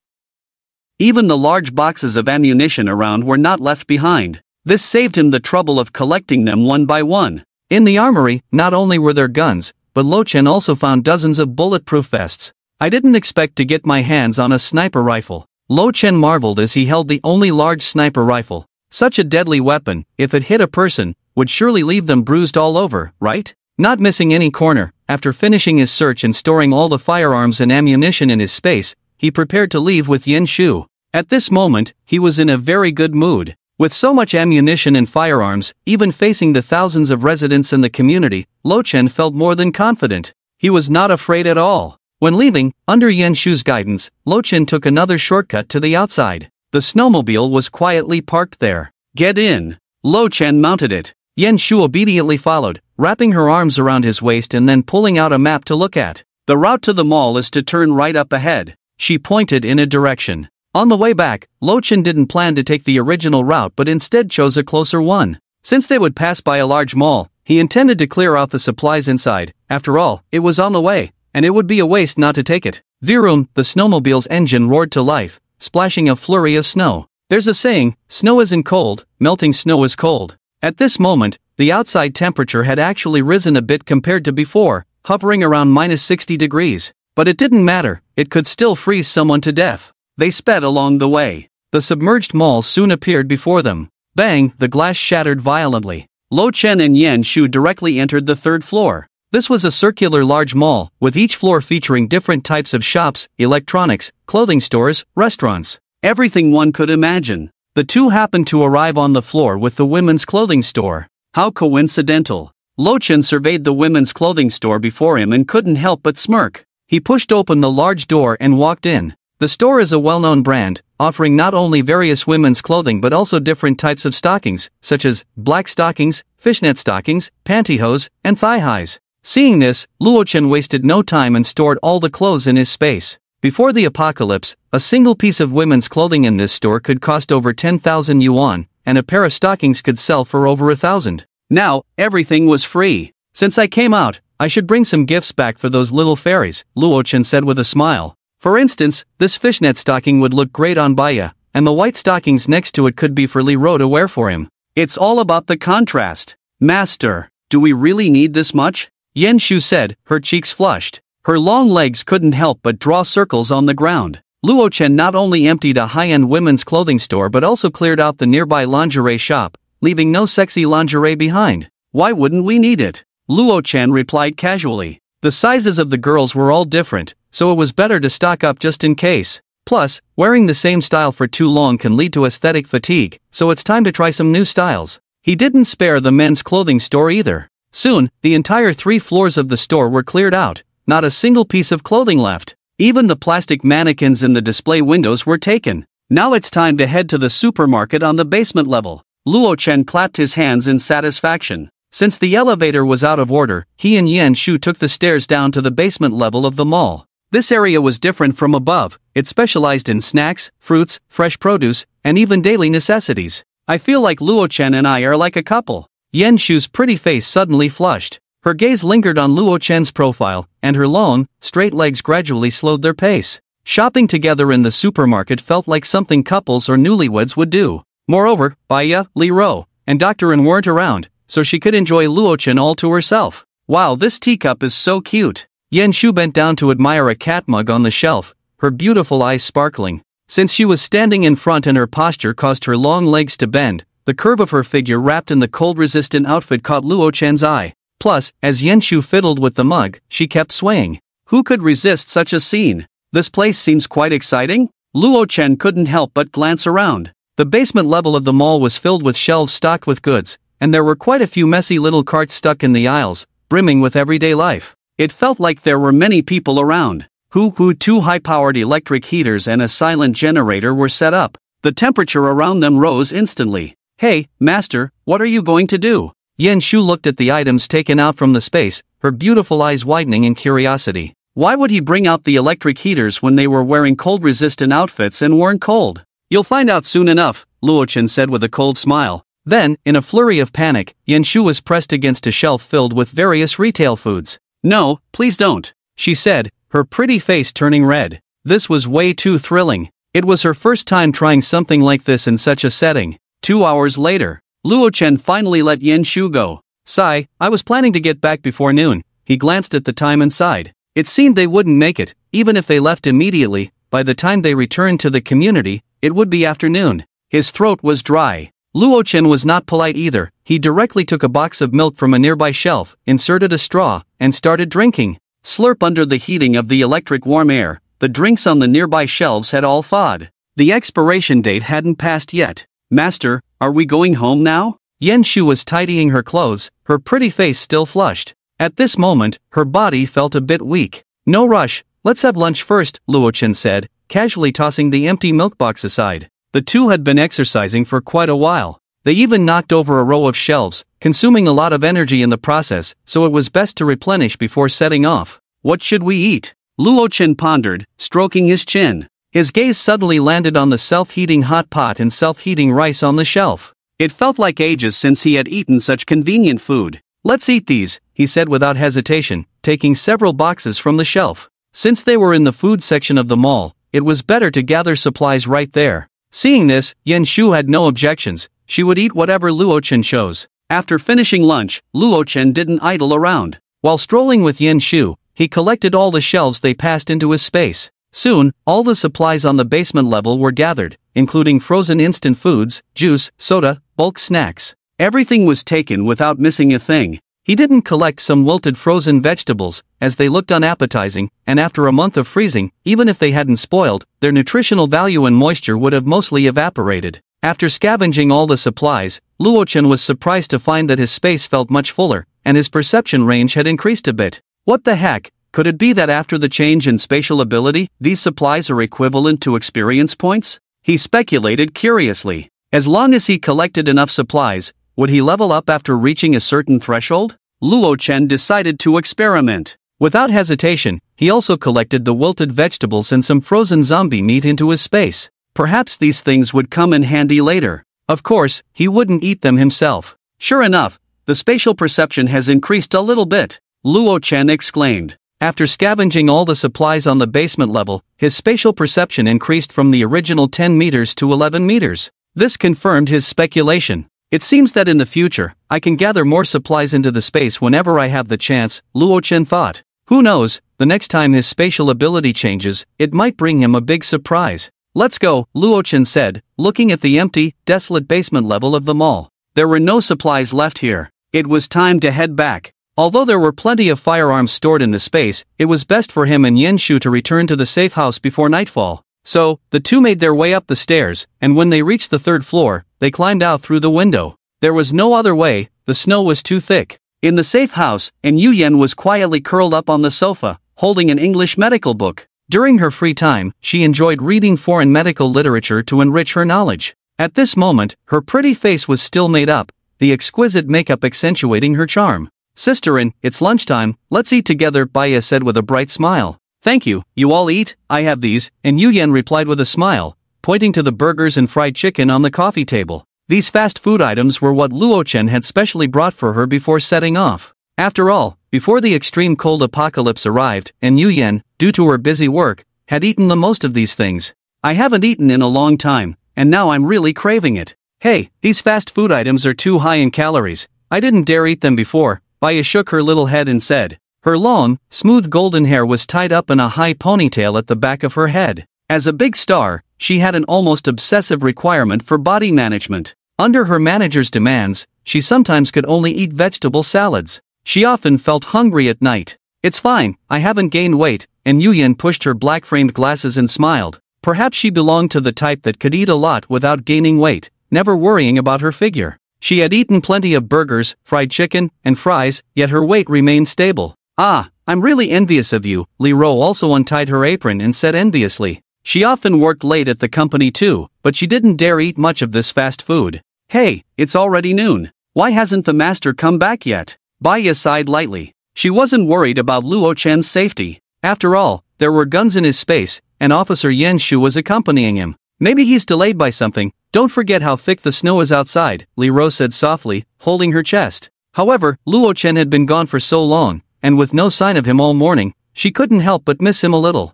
Even the large boxes of ammunition around were not left behind. This saved him the trouble of collecting them one by one. In the armory, not only were there guns, but Lo Chen also found dozens of bulletproof vests. I didn't expect to get my hands on a sniper rifle. Lo Chen marveled as he held the only large sniper rifle. Such a deadly weapon, if it hit a person, would surely leave them bruised all over, right? Not missing any corner, after finishing his search and storing all the firearms and ammunition in his space, he prepared to leave with Yen Shu. At this moment, he was in a very good mood. With so much ammunition and firearms, even facing the thousands of residents in the community, Lo Chen felt more than confident. He was not afraid at all. When leaving, under Yen Shu's guidance, Lo Chen took another shortcut to the outside. The snowmobile was quietly parked there. Get in. Lo Chen mounted it. Yen Shu obediently followed, wrapping her arms around his waist and then pulling out a map to look at. The route to the mall is to turn right up ahead. She pointed in a direction. On the way back, Lo Chen didn't plan to take the original route but instead chose a closer one. Since they would pass by a large mall, he intended to clear out the supplies inside. After all, it was on the way, and it would be a waste not to take it. Virum, the snowmobile's engine roared to life, splashing a flurry of snow. There's a saying, snow isn't cold, melting snow is cold. At this moment, the outside temperature had actually risen a bit compared to before, hovering around -60 degrees. But it didn't matter, it could still freeze someone to death. They sped along the way. The submerged mall soon appeared before them. Bang, the glass shattered violently. Lo Chen and Yen Shu directly entered the third floor. This was a circular large mall, with each floor featuring different types of shops, electronics, clothing stores, restaurants. Everything one could imagine. The two happened to arrive on the floor with the women's clothing store. How coincidental. Lo Chen surveyed the women's clothing store before him and couldn't help but smirk. He pushed open the large door and walked in. The store is a well-known brand, offering not only various women's clothing but also different types of stockings, such as black stockings, fishnet stockings, pantyhose, and thigh-highs. Seeing this, Luo Chen wasted no time and stored all the clothes in his space. Before the apocalypse, a single piece of women's clothing in this store could cost over 10,000 yuan, and a pair of stockings could sell for over 1,000. Now, everything was free. Since I came out, I should bring some gifts back for those little fairies, Luo Chen said with a smile. For instance, this fishnet stocking would look great on Baya, and the white stockings next to it could be for Li Ro to wear for him. It's all about the contrast. Master, do we really need this much? Yen Shu said, her cheeks flushed. Her long legs couldn't help but draw circles on the ground. Luo Chen not only emptied a high-end women's clothing store but also cleared out the nearby lingerie shop, leaving no sexy lingerie behind. Why wouldn't we need it? Luo Chen replied casually. The sizes of the girls were all different, so it was better to stock up just in case. Plus, wearing the same style for too long can lead to aesthetic fatigue, so it's time to try some new styles. He didn't spare the men's clothing store either. Soon, the entire 3 floors of the store were cleared out, not a single piece of clothing left. Even the plastic mannequins in the display windows were taken. Now it's time to head to the supermarket on the basement level. Luo Chen clapped his hands in satisfaction. Since the elevator was out of order, he and Yen Shu took the stairs down to the basement level of the mall. This area was different from above. It specialized in snacks, fruits, fresh produce, and even daily necessities. I feel like Luo Chen and I are like a couple. Yen Shu's pretty face suddenly flushed. Her gaze lingered on Luo Chen's profile, and her long, straight legs gradually slowed their pace. Shopping together in the supermarket felt like something couples or newlyweds would do. Moreover, Baya, Li Ro, and Dr. N weren't around, so she could enjoy Luo Chen all to herself. Wow, this teacup is so cute. Yen Shu bent down to admire a cat mug on the shelf, her beautiful eyes sparkling. Since she was standing in front and her posture caused her long legs to bend, the curve of her figure wrapped in the cold-resistant outfit caught Luo Chen's eye. Plus, as Yen Shu fiddled with the mug, she kept swaying. Who could resist such a scene? This place seems quite exciting? Luo Chen couldn't help but glance around. The basement level of the mall was filled with shelves stocked with goods, and there were quite a few messy little carts stuck in the aisles, brimming with everyday life. It felt like there were many people around. 2 high-powered electric heaters and a silent generator were set up. The temperature around them rose instantly. Hey, master, what are you going to do? Yen Shu looked at the items taken out from the space, her beautiful eyes widening in curiosity. Why would he bring out the electric heaters when they were wearing cold-resistant outfits and weren't cold? You'll find out soon enough, Luo Chen said with a cold smile. Then, in a flurry of panic, Yen Shu was pressed against a shelf filled with various retail foods. No, please don't, she said, her pretty face turning red. This was way too thrilling. It was her first time trying something like this in such a setting. 2 hours later, Luo Chen finally let Yen Shu go. Sigh, I was planning to get back before noon. He glanced at the time and sighed. It seemed they wouldn't make it, even if they left immediately. By the time they returned to the community, it would be afternoon. His throat was dry. Luo Chen was not polite either. He directly took a box of milk from a nearby shelf, inserted a straw, and started drinking. Slurp under the heating of the electric warm air. The drinks on the nearby shelves had all thawed. The expiration date hadn't passed yet. Master, are we going home now? Yen Shu was tidying her clothes, her pretty face still flushed. At this moment, her body felt a bit weak. No rush, let's have lunch first, Luo Chen said, casually tossing the empty milk box aside. The two had been exercising for quite a while. They even knocked over a row of shelves, consuming a lot of energy in the process, so it was best to replenish before setting off. What should we eat? Luo Chen pondered, stroking his chin. His gaze suddenly landed on the self-heating hot pot and self-heating rice on the shelf. It felt like ages since he had eaten such convenient food. Let's eat these, he said without hesitation, taking several boxes from the shelf. Since they were in the food section of the mall, it was better to gather supplies right there. Seeing this, Yen Shu had no objections. She would eat whatever Luo Chen chose. After finishing lunch, Luo Chen didn't idle around. While strolling with Yen Shu, he collected all the shelves they passed into his space. Soon, all the supplies on the basement level were gathered, including frozen instant foods, juice, soda, bulk snacks. Everything was taken without missing a thing. He didn't collect some wilted frozen vegetables, as they looked unappetizing, and after a month of freezing, even if they hadn't spoiled, their nutritional value and moisture would have mostly evaporated. After scavenging all the supplies, Luo Chen was surprised to find that his space felt much fuller, and his perception range had increased a bit. What the heck? Could it be that after the change in spatial ability, these supplies are equivalent to experience points? He speculated curiously. As long as he collected enough supplies, would he level up after reaching a certain threshold? Luo Chen decided to experiment. Without hesitation, he also collected the wilted vegetables and some frozen zombie meat into his space. Perhaps these things would come in handy later. Of course, he wouldn't eat them himself. Sure enough, the spatial perception has increased a little bit, Luo Chen exclaimed. After scavenging all the supplies on the basement level, his spatial perception increased from the original 10 meters to 11 meters. This confirmed his speculation. It seems that in the future, I can gather more supplies into the space whenever I have the chance, Luo Chen thought. Who knows, the next time his spatial ability changes, it might bring him a big surprise. Let's go, Luo Chen said, looking at the empty, desolate basement level of the mall. There were no supplies left here. It was time to head back. Although there were plenty of firearms stored in the space, it was best for him and Yen Shu to return to the safe house before nightfall. So, the two made their way up the stairs, and when they reached the third floor, they climbed out through the window. There was no other way, the snow was too thick. In the safe house, Yu Yen was quietly curled up on the sofa, holding an English medical book. During her free time, she enjoyed reading foreign medical literature to enrich her knowledge. At this moment, her pretty face was still made up, the exquisite makeup accentuating her charm. Sisterin, it's lunchtime, let's eat together, Baya said with a bright smile. Thank you, you all eat, I have these, and Yu Yen replied with a smile, pointing to the burgers and fried chicken on the coffee table. These fast food items were what Luo Chen had specially brought for her before setting off. After all, before the extreme cold apocalypse arrived, and Yu Yen, due to her busy work, had eaten the most of these things. I haven't eaten in a long time, and now I'm really craving it. Hey, these fast food items are too high in calories. I didn't dare eat them before. Baya shook her little head and said. Her long, smooth golden hair was tied up in a high ponytail at the back of her head. As a big star, she had an almost obsessive requirement for body management. Under her manager's demands, she sometimes could only eat vegetable salads. She often felt hungry at night. It's fine, I haven't gained weight, and Yu Yen pushed her black-framed glasses and smiled. Perhaps she belonged to the type that could eat a lot without gaining weight, never worrying about her figure. She had eaten plenty of burgers, fried chicken, and fries, yet her weight remained stable. Ah, I'm really envious of you, Li Ro also untied her apron and said enviously. She often worked late at the company too, but she didn't dare eat much of this fast food. Hey, it's already noon. Why hasn't the master come back yet? Baya sighed lightly. She wasn't worried about Luo Chen's safety. After all, there were guns in his space, and Officer Yen Shu was accompanying him. Maybe he's delayed by something. Don't forget how thick the snow is outside, Li Ro said softly, holding her chest. However, Luo Chen had been gone for so long, and with no sign of him all morning, she couldn't help but miss him a little.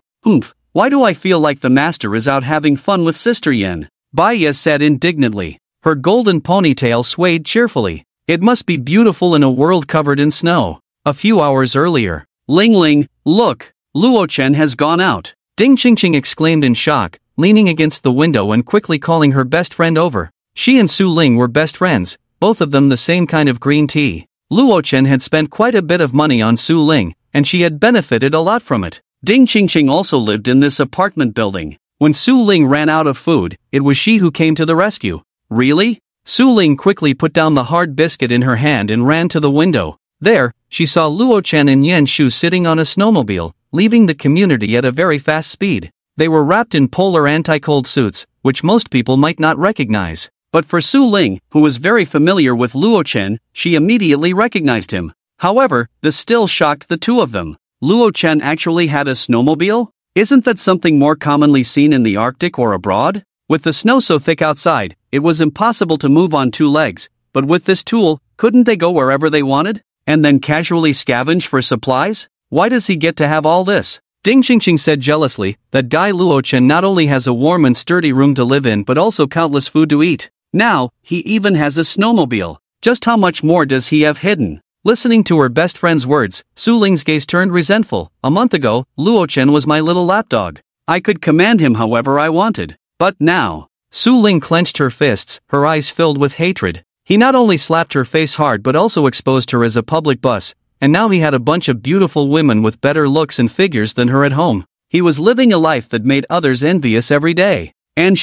Why do I feel like the master is out having fun with Sister Yen? Baya said indignantly. Her golden ponytail swayed cheerfully. It must be beautiful in a world covered in snow. A few hours earlier. Ling Ling, look! Luo Chen has gone out. Ding Qingqing exclaimed in shock, leaning against the window and quickly calling her best friend over. She and Su Ling were best friends, both of them the same kind of green tea. Luo Chen had spent quite a bit of money on Su Ling, and she had benefited a lot from it. Ding Qingqing also lived in this apartment building. When Su Ling ran out of food, it was she who came to the rescue. Really? Su Ling quickly put down the hard biscuit in her hand and ran to the window. There, she saw Luo Chen and Yan Shu sitting on a snowmobile, leaving the community at a very fast speed. They were wrapped in polar anti-cold suits, which most people might not recognize. But for Su Ling, who was very familiar with Luo Chen, she immediately recognized him. However, this still shocked the two of them. Luo Chen actually had a snowmobile? Isn't that something more commonly seen in the Arctic or abroad? With the snow so thick outside, it was impossible to move on two legs, but with this tool, couldn't they go wherever they wanted? And then casually scavenge for supplies? Why does he get to have all this? Ding Qingqing said jealously, that guy Luo Chen not only has a warm and sturdy room to live in but also countless food to eat. Now, he even has a snowmobile. Just how much more does he have hidden? Listening to her best friend's words, Su Ling's gaze turned resentful. A month ago, Luo Chen was my little lapdog. I could command him however I wanted. But now, Su Ling clenched her fists, her eyes filled with hatred. He not only slapped her face hard but also exposed her as a public bus, and now he had a bunch of beautiful women with better looks and figures than her at home. He was living a life that made others envious every day. And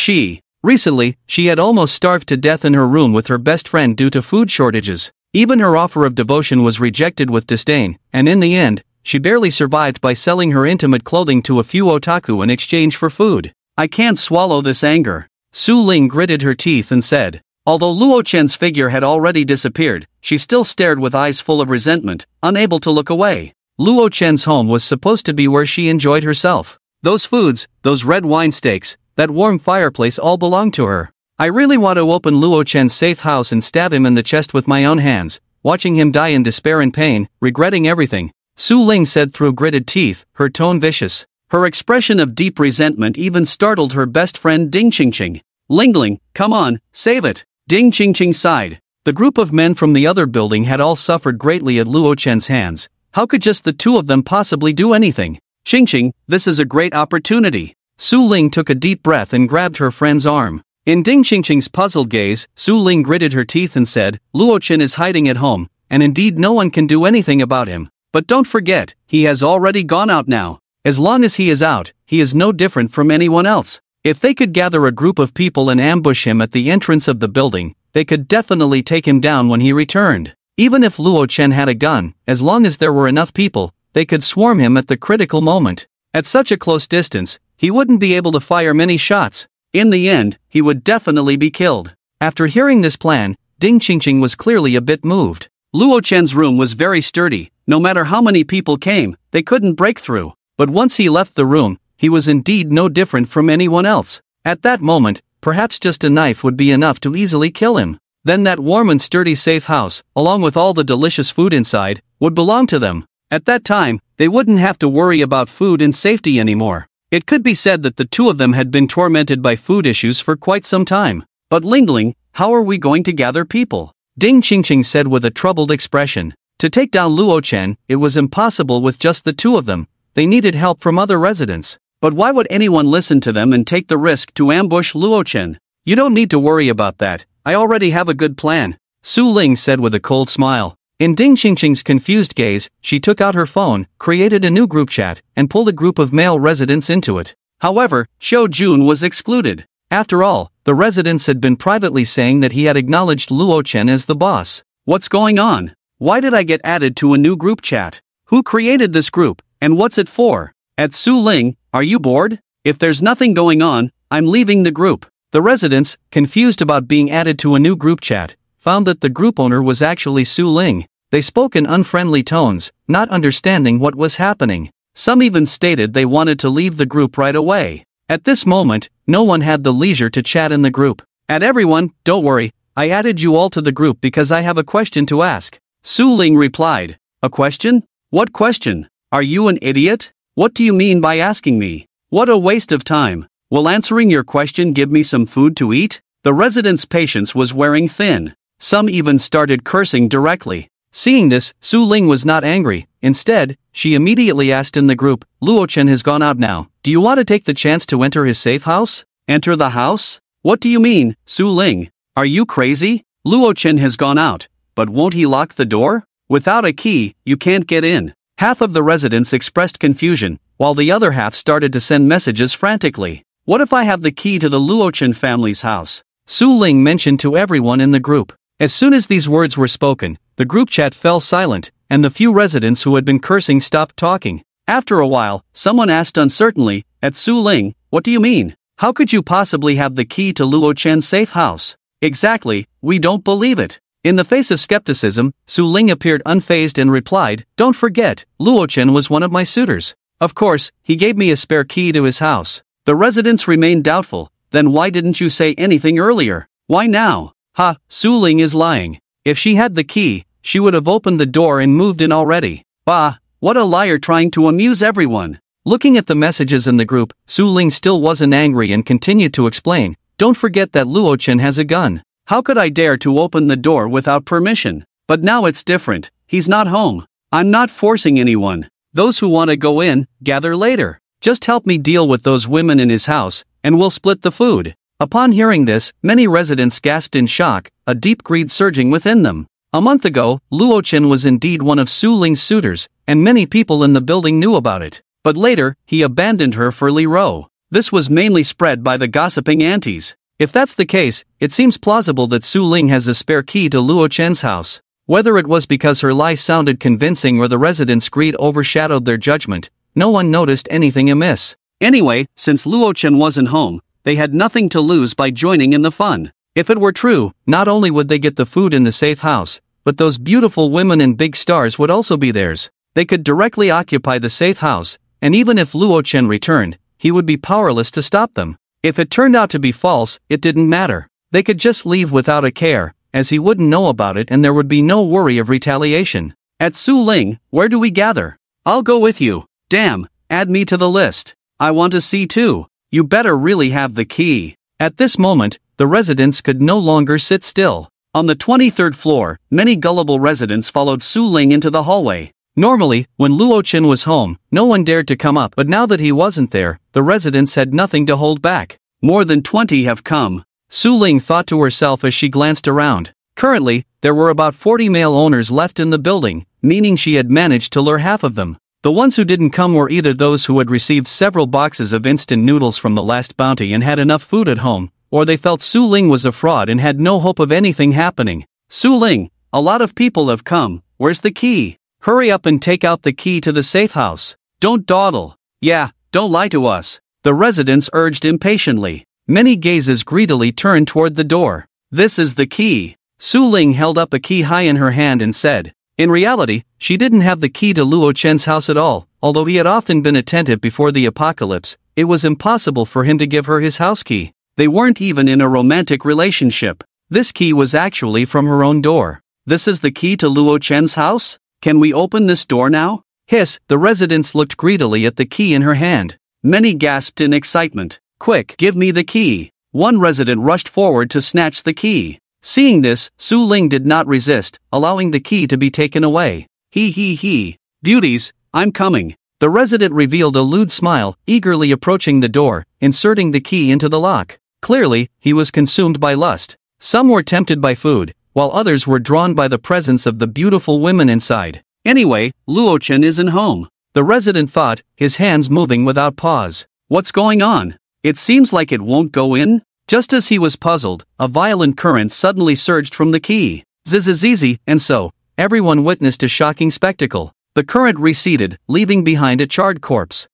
recently, she had almost starved to death in her room with her best friend due to food shortages. Even her offer of devotion was rejected with disdain, and in the end, she barely survived by selling her intimate clothing to a few otaku in exchange for food. I can't swallow this anger. Su Ling gritted her teeth and said. Although Luo Chen's figure had already disappeared, she still stared with eyes full of resentment, unable to look away. Luo Chen's home was supposed to be where she enjoyed herself. Those foods, those red wine steaks, that warm fireplace all belonged to her. I really want to open Luo Chen's safe house and stab him in the chest with my own hands, watching him die in despair and pain, regretting everything. Su Ling said through gritted teeth, her tone vicious. Her expression of deep resentment even startled her best friend Ding Qingqing. Ling, come on, save it. Ding Qingqing sighed. The group of men from the other building had all suffered greatly at Luo Chen's hands. How could just the two of them possibly do anything? Qingqing, this is a great opportunity. Su Ling took a deep breath and grabbed her friend's arm. In Ding Qingqing's puzzled gaze, Su Ling gritted her teeth and said, Luo Chen is hiding at home, and indeed no one can do anything about him. But don't forget, he has already gone out now. As long as he is out, he is no different from anyone else. If they could gather a group of people and ambush him at the entrance of the building, they could definitely take him down when he returned. Even if Luo Chen had a gun, as long as there were enough people, they could swarm him at the critical moment. At such a close distance, he wouldn't be able to fire many shots. In the end, he would definitely be killed. After hearing this plan, Ding Qingqing was clearly a bit moved. Luo Chen's room was very sturdy. No matter how many people came, they couldn't break through. But once he left the room, he was indeed no different from anyone else. At that moment, perhaps just a knife would be enough to easily kill him. Then that warm and sturdy safe house, along with all the delicious food inside, would belong to them. At that time, they wouldn't have to worry about food and safety anymore. It could be said that the two of them had been tormented by food issues for quite some time. But Ling, how are we going to gather people? Ding Qingqing said with a troubled expression. To take down Luo Chen, it was impossible with just the two of them. They needed help from other residents. But why would anyone listen to them and take the risk to ambush Luo Chen? You don't need to worry about that. I already have a good plan. Su Ling said with a cold smile. In Ding Qingqing's confused gaze, she took out her phone, created a new group chat, and pulled a group of male residents into it. However, Xiao Jun was excluded. After all, the residents had been privately saying that he had acknowledged Luo Chen as the boss. What's going on? Why did I get added to a new group chat? Who created this group, and what's it for? At Su Ling, are you bored? If there's nothing going on, I'm leaving the group. The residents, confused about being added to a new group chat, found that the group owner was actually Su Ling. They spoke in unfriendly tones, not understanding what was happening. Some even stated they wanted to leave the group right away. At this moment, no one had the leisure to chat in the group. At everyone, don't worry, I added you all to the group because I have a question to ask. Su Ling replied. A question? What question? Are you an idiot? What do you mean by asking me? What a waste of time. Will answering your question give me some food to eat? The residents' patience was wearing thin. Some even started cursing directly. Seeing this, Su Ling was not angry. Instead, she immediately asked in the group, Luo Chen has gone out now. Do you want to take the chance to enter his safe house? Enter the house? What do you mean, Su Ling? Are you crazy? Luo Chen has gone out, but won't he lock the door? Without a key, you can't get in. Half of the residents expressed confusion, while the other half started to send messages frantically. What if I have the key to the Luo Chen family's house? Su Ling mentioned to everyone in the group. As soon as these words were spoken, the group chat fell silent, and the few residents who had been cursing stopped talking. After a while, someone asked uncertainly, at Su Ling, what do you mean? How could you possibly have the key to Luo Chen's safe house? Exactly, we don't believe it. In the face of skepticism, Su Ling appeared unfazed and replied, don't forget, Luo Chen was one of my suitors. Of course, he gave me a spare key to his house. The residents remained doubtful. Then why didn't you say anything earlier? Why now? Ha, Su Ling is lying. If she had the key, she would have opened the door and moved in already. Bah, what a liar trying to amuse everyone. Looking at the messages in the group, Su Ling still wasn't angry and continued to explain, don't forget that Luo Chen has a gun. How could I dare to open the door without permission? But now it's different, he's not home. I'm not forcing anyone. Those who want to go in, gather later. Just help me deal with those women in his house, and we'll split the food. Upon hearing this, many residents gasped in shock, a deep greed surging within them. A month ago, Luo Chen was indeed one of Su Ling's suitors, and many people in the building knew about it. But later, he abandoned her for Li Ro. This was mainly spread by the gossiping aunties. If that's the case, it seems plausible that Su Ling has a spare key to Luo Chen's house. Whether it was because her lie sounded convincing or the residents' greed overshadowed their judgment, no one noticed anything amiss. Anyway, since Luo Chen wasn't home, they had nothing to lose by joining in the fun. If it were true, not only would they get the food in the safe house, but those beautiful women and big stars would also be theirs. They could directly occupy the safe house, and even if Luo Chen returned, he would be powerless to stop them. If it turned out to be false, it didn't matter. They could just leave without a care, as he wouldn't know about it and there would be no worry of retaliation. At Su Ling, where do we gather? I'll go with you. Damn, add me to the list. I want to see too. You better really have the key. At this moment, the residents could no longer sit still. On the 23rd floor, many gullible residents followed Su Ling into the hallway. Normally, when Luo Chen was home, no one dared to come up, but now that he wasn't there, the residents had nothing to hold back. More than 20 have come. Su Ling thought to herself as she glanced around. Currently, there were about 40 male owners left in the building, meaning she had managed to lure half of them. The ones who didn't come were either those who had received several boxes of instant noodles from the last bounty and had enough food at home, or they felt Su Ling was a fraud and had no hope of anything happening. Su Ling, a lot of people have come. Where's the key? Hurry up and take out the key to the safe house. Don't dawdle. Yeah, don't lie to us. The residents urged impatiently. Many gazes greedily turned toward the door. This is the key. Su Ling held up a key high in her hand and said. In reality, she didn't have the key to Luo Chen's house at all. Although he had often been attentive before the apocalypse, it was impossible for him to give her his house key. They weren't even in a romantic relationship. This key was actually from her own door. This is the key to Luo Chen's house? Can we open this door now? Hiss, the residents looked greedily at the key in her hand. Many gasped in excitement. Quick, give me the key. One resident rushed forward to snatch the key. Seeing this, Su Ling did not resist, allowing the key to be taken away. He. Beauties, I'm coming. The resident revealed a lewd smile, eagerly approaching the door, inserting the key into the lock. Clearly, he was consumed by lust. Some were tempted by food, while others were drawn by the presence of the beautiful women inside. Anyway, Luo Chen isn't home. The resident thought, his hands moving without pause. What's going on? It seems like it won't go in? Just as he was puzzled, a violent current suddenly surged from the key. Zzz, and so, everyone witnessed a shocking spectacle. The current receded, leaving behind a charred corpse.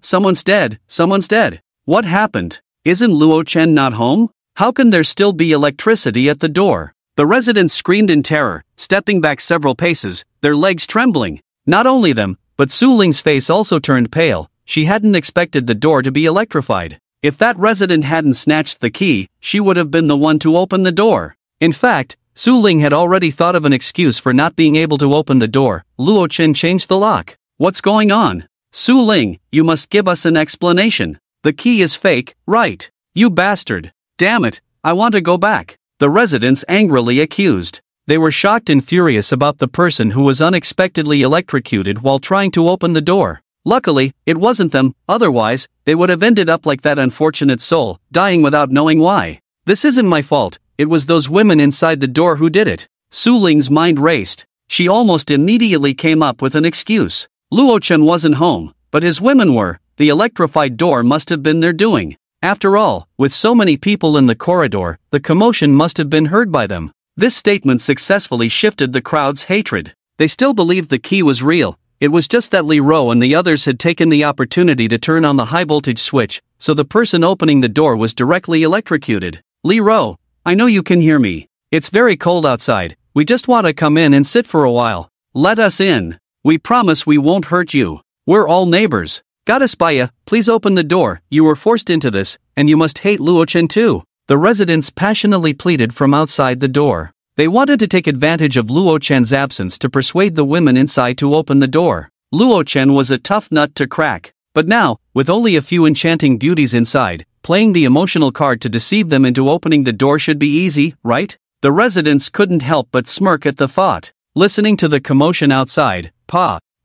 Someone's dead. What happened? Isn't Luo Chen not home? How can there still be electricity at the door? The residents screamed in terror, stepping back several paces, their legs trembling. Not only them, but Su Ling's face also turned pale. She hadn't expected the door to be electrified. If that resident hadn't snatched the key, she would have been the one to open the door. In fact, Su Ling had already thought of an excuse for not being able to open the door. Luo Chen changed the lock. What's going on? Su Ling, you must give us an explanation. The key is fake, right? You bastard. Damn it, I want to go back," the residents angrily accused. They were shocked and furious about the person who was unexpectedly electrocuted while trying to open the door. Luckily, it wasn't them, otherwise, they would have ended up like that unfortunate soul, dying without knowing why. "This isn't my fault, it was those women inside the door who did it." Su Ling's mind raced. She almost immediately came up with an excuse. Luo Chen wasn't home, but his women were. The electrified door must have been their doing. After all, with so many people in the corridor, the commotion must have been heard by them. This statement successfully shifted the crowd's hatred. They still believed the key was real. It was just that Li Ro and the others had taken the opportunity to turn on the high-voltage switch, so the person opening the door was directly electrocuted. "Li Ro, I know you can hear me. It's very cold outside. We just want to come in and sit for a while. Let us in. We promise we won't hurt you. We're all neighbors. Goddess Baya, please open the door. You were forced into this, and you must hate Luo Chen too." The residents passionately pleaded from outside the door. They wanted to take advantage of Luo Chen's absence to persuade the women inside to open the door. Luo Chen was a tough nut to crack. But now, with only a few enchanting beauties inside, playing the emotional card to deceive them into opening the door should be easy, right? The residents couldn't help but smirk at the thought. Listening to the commotion outside,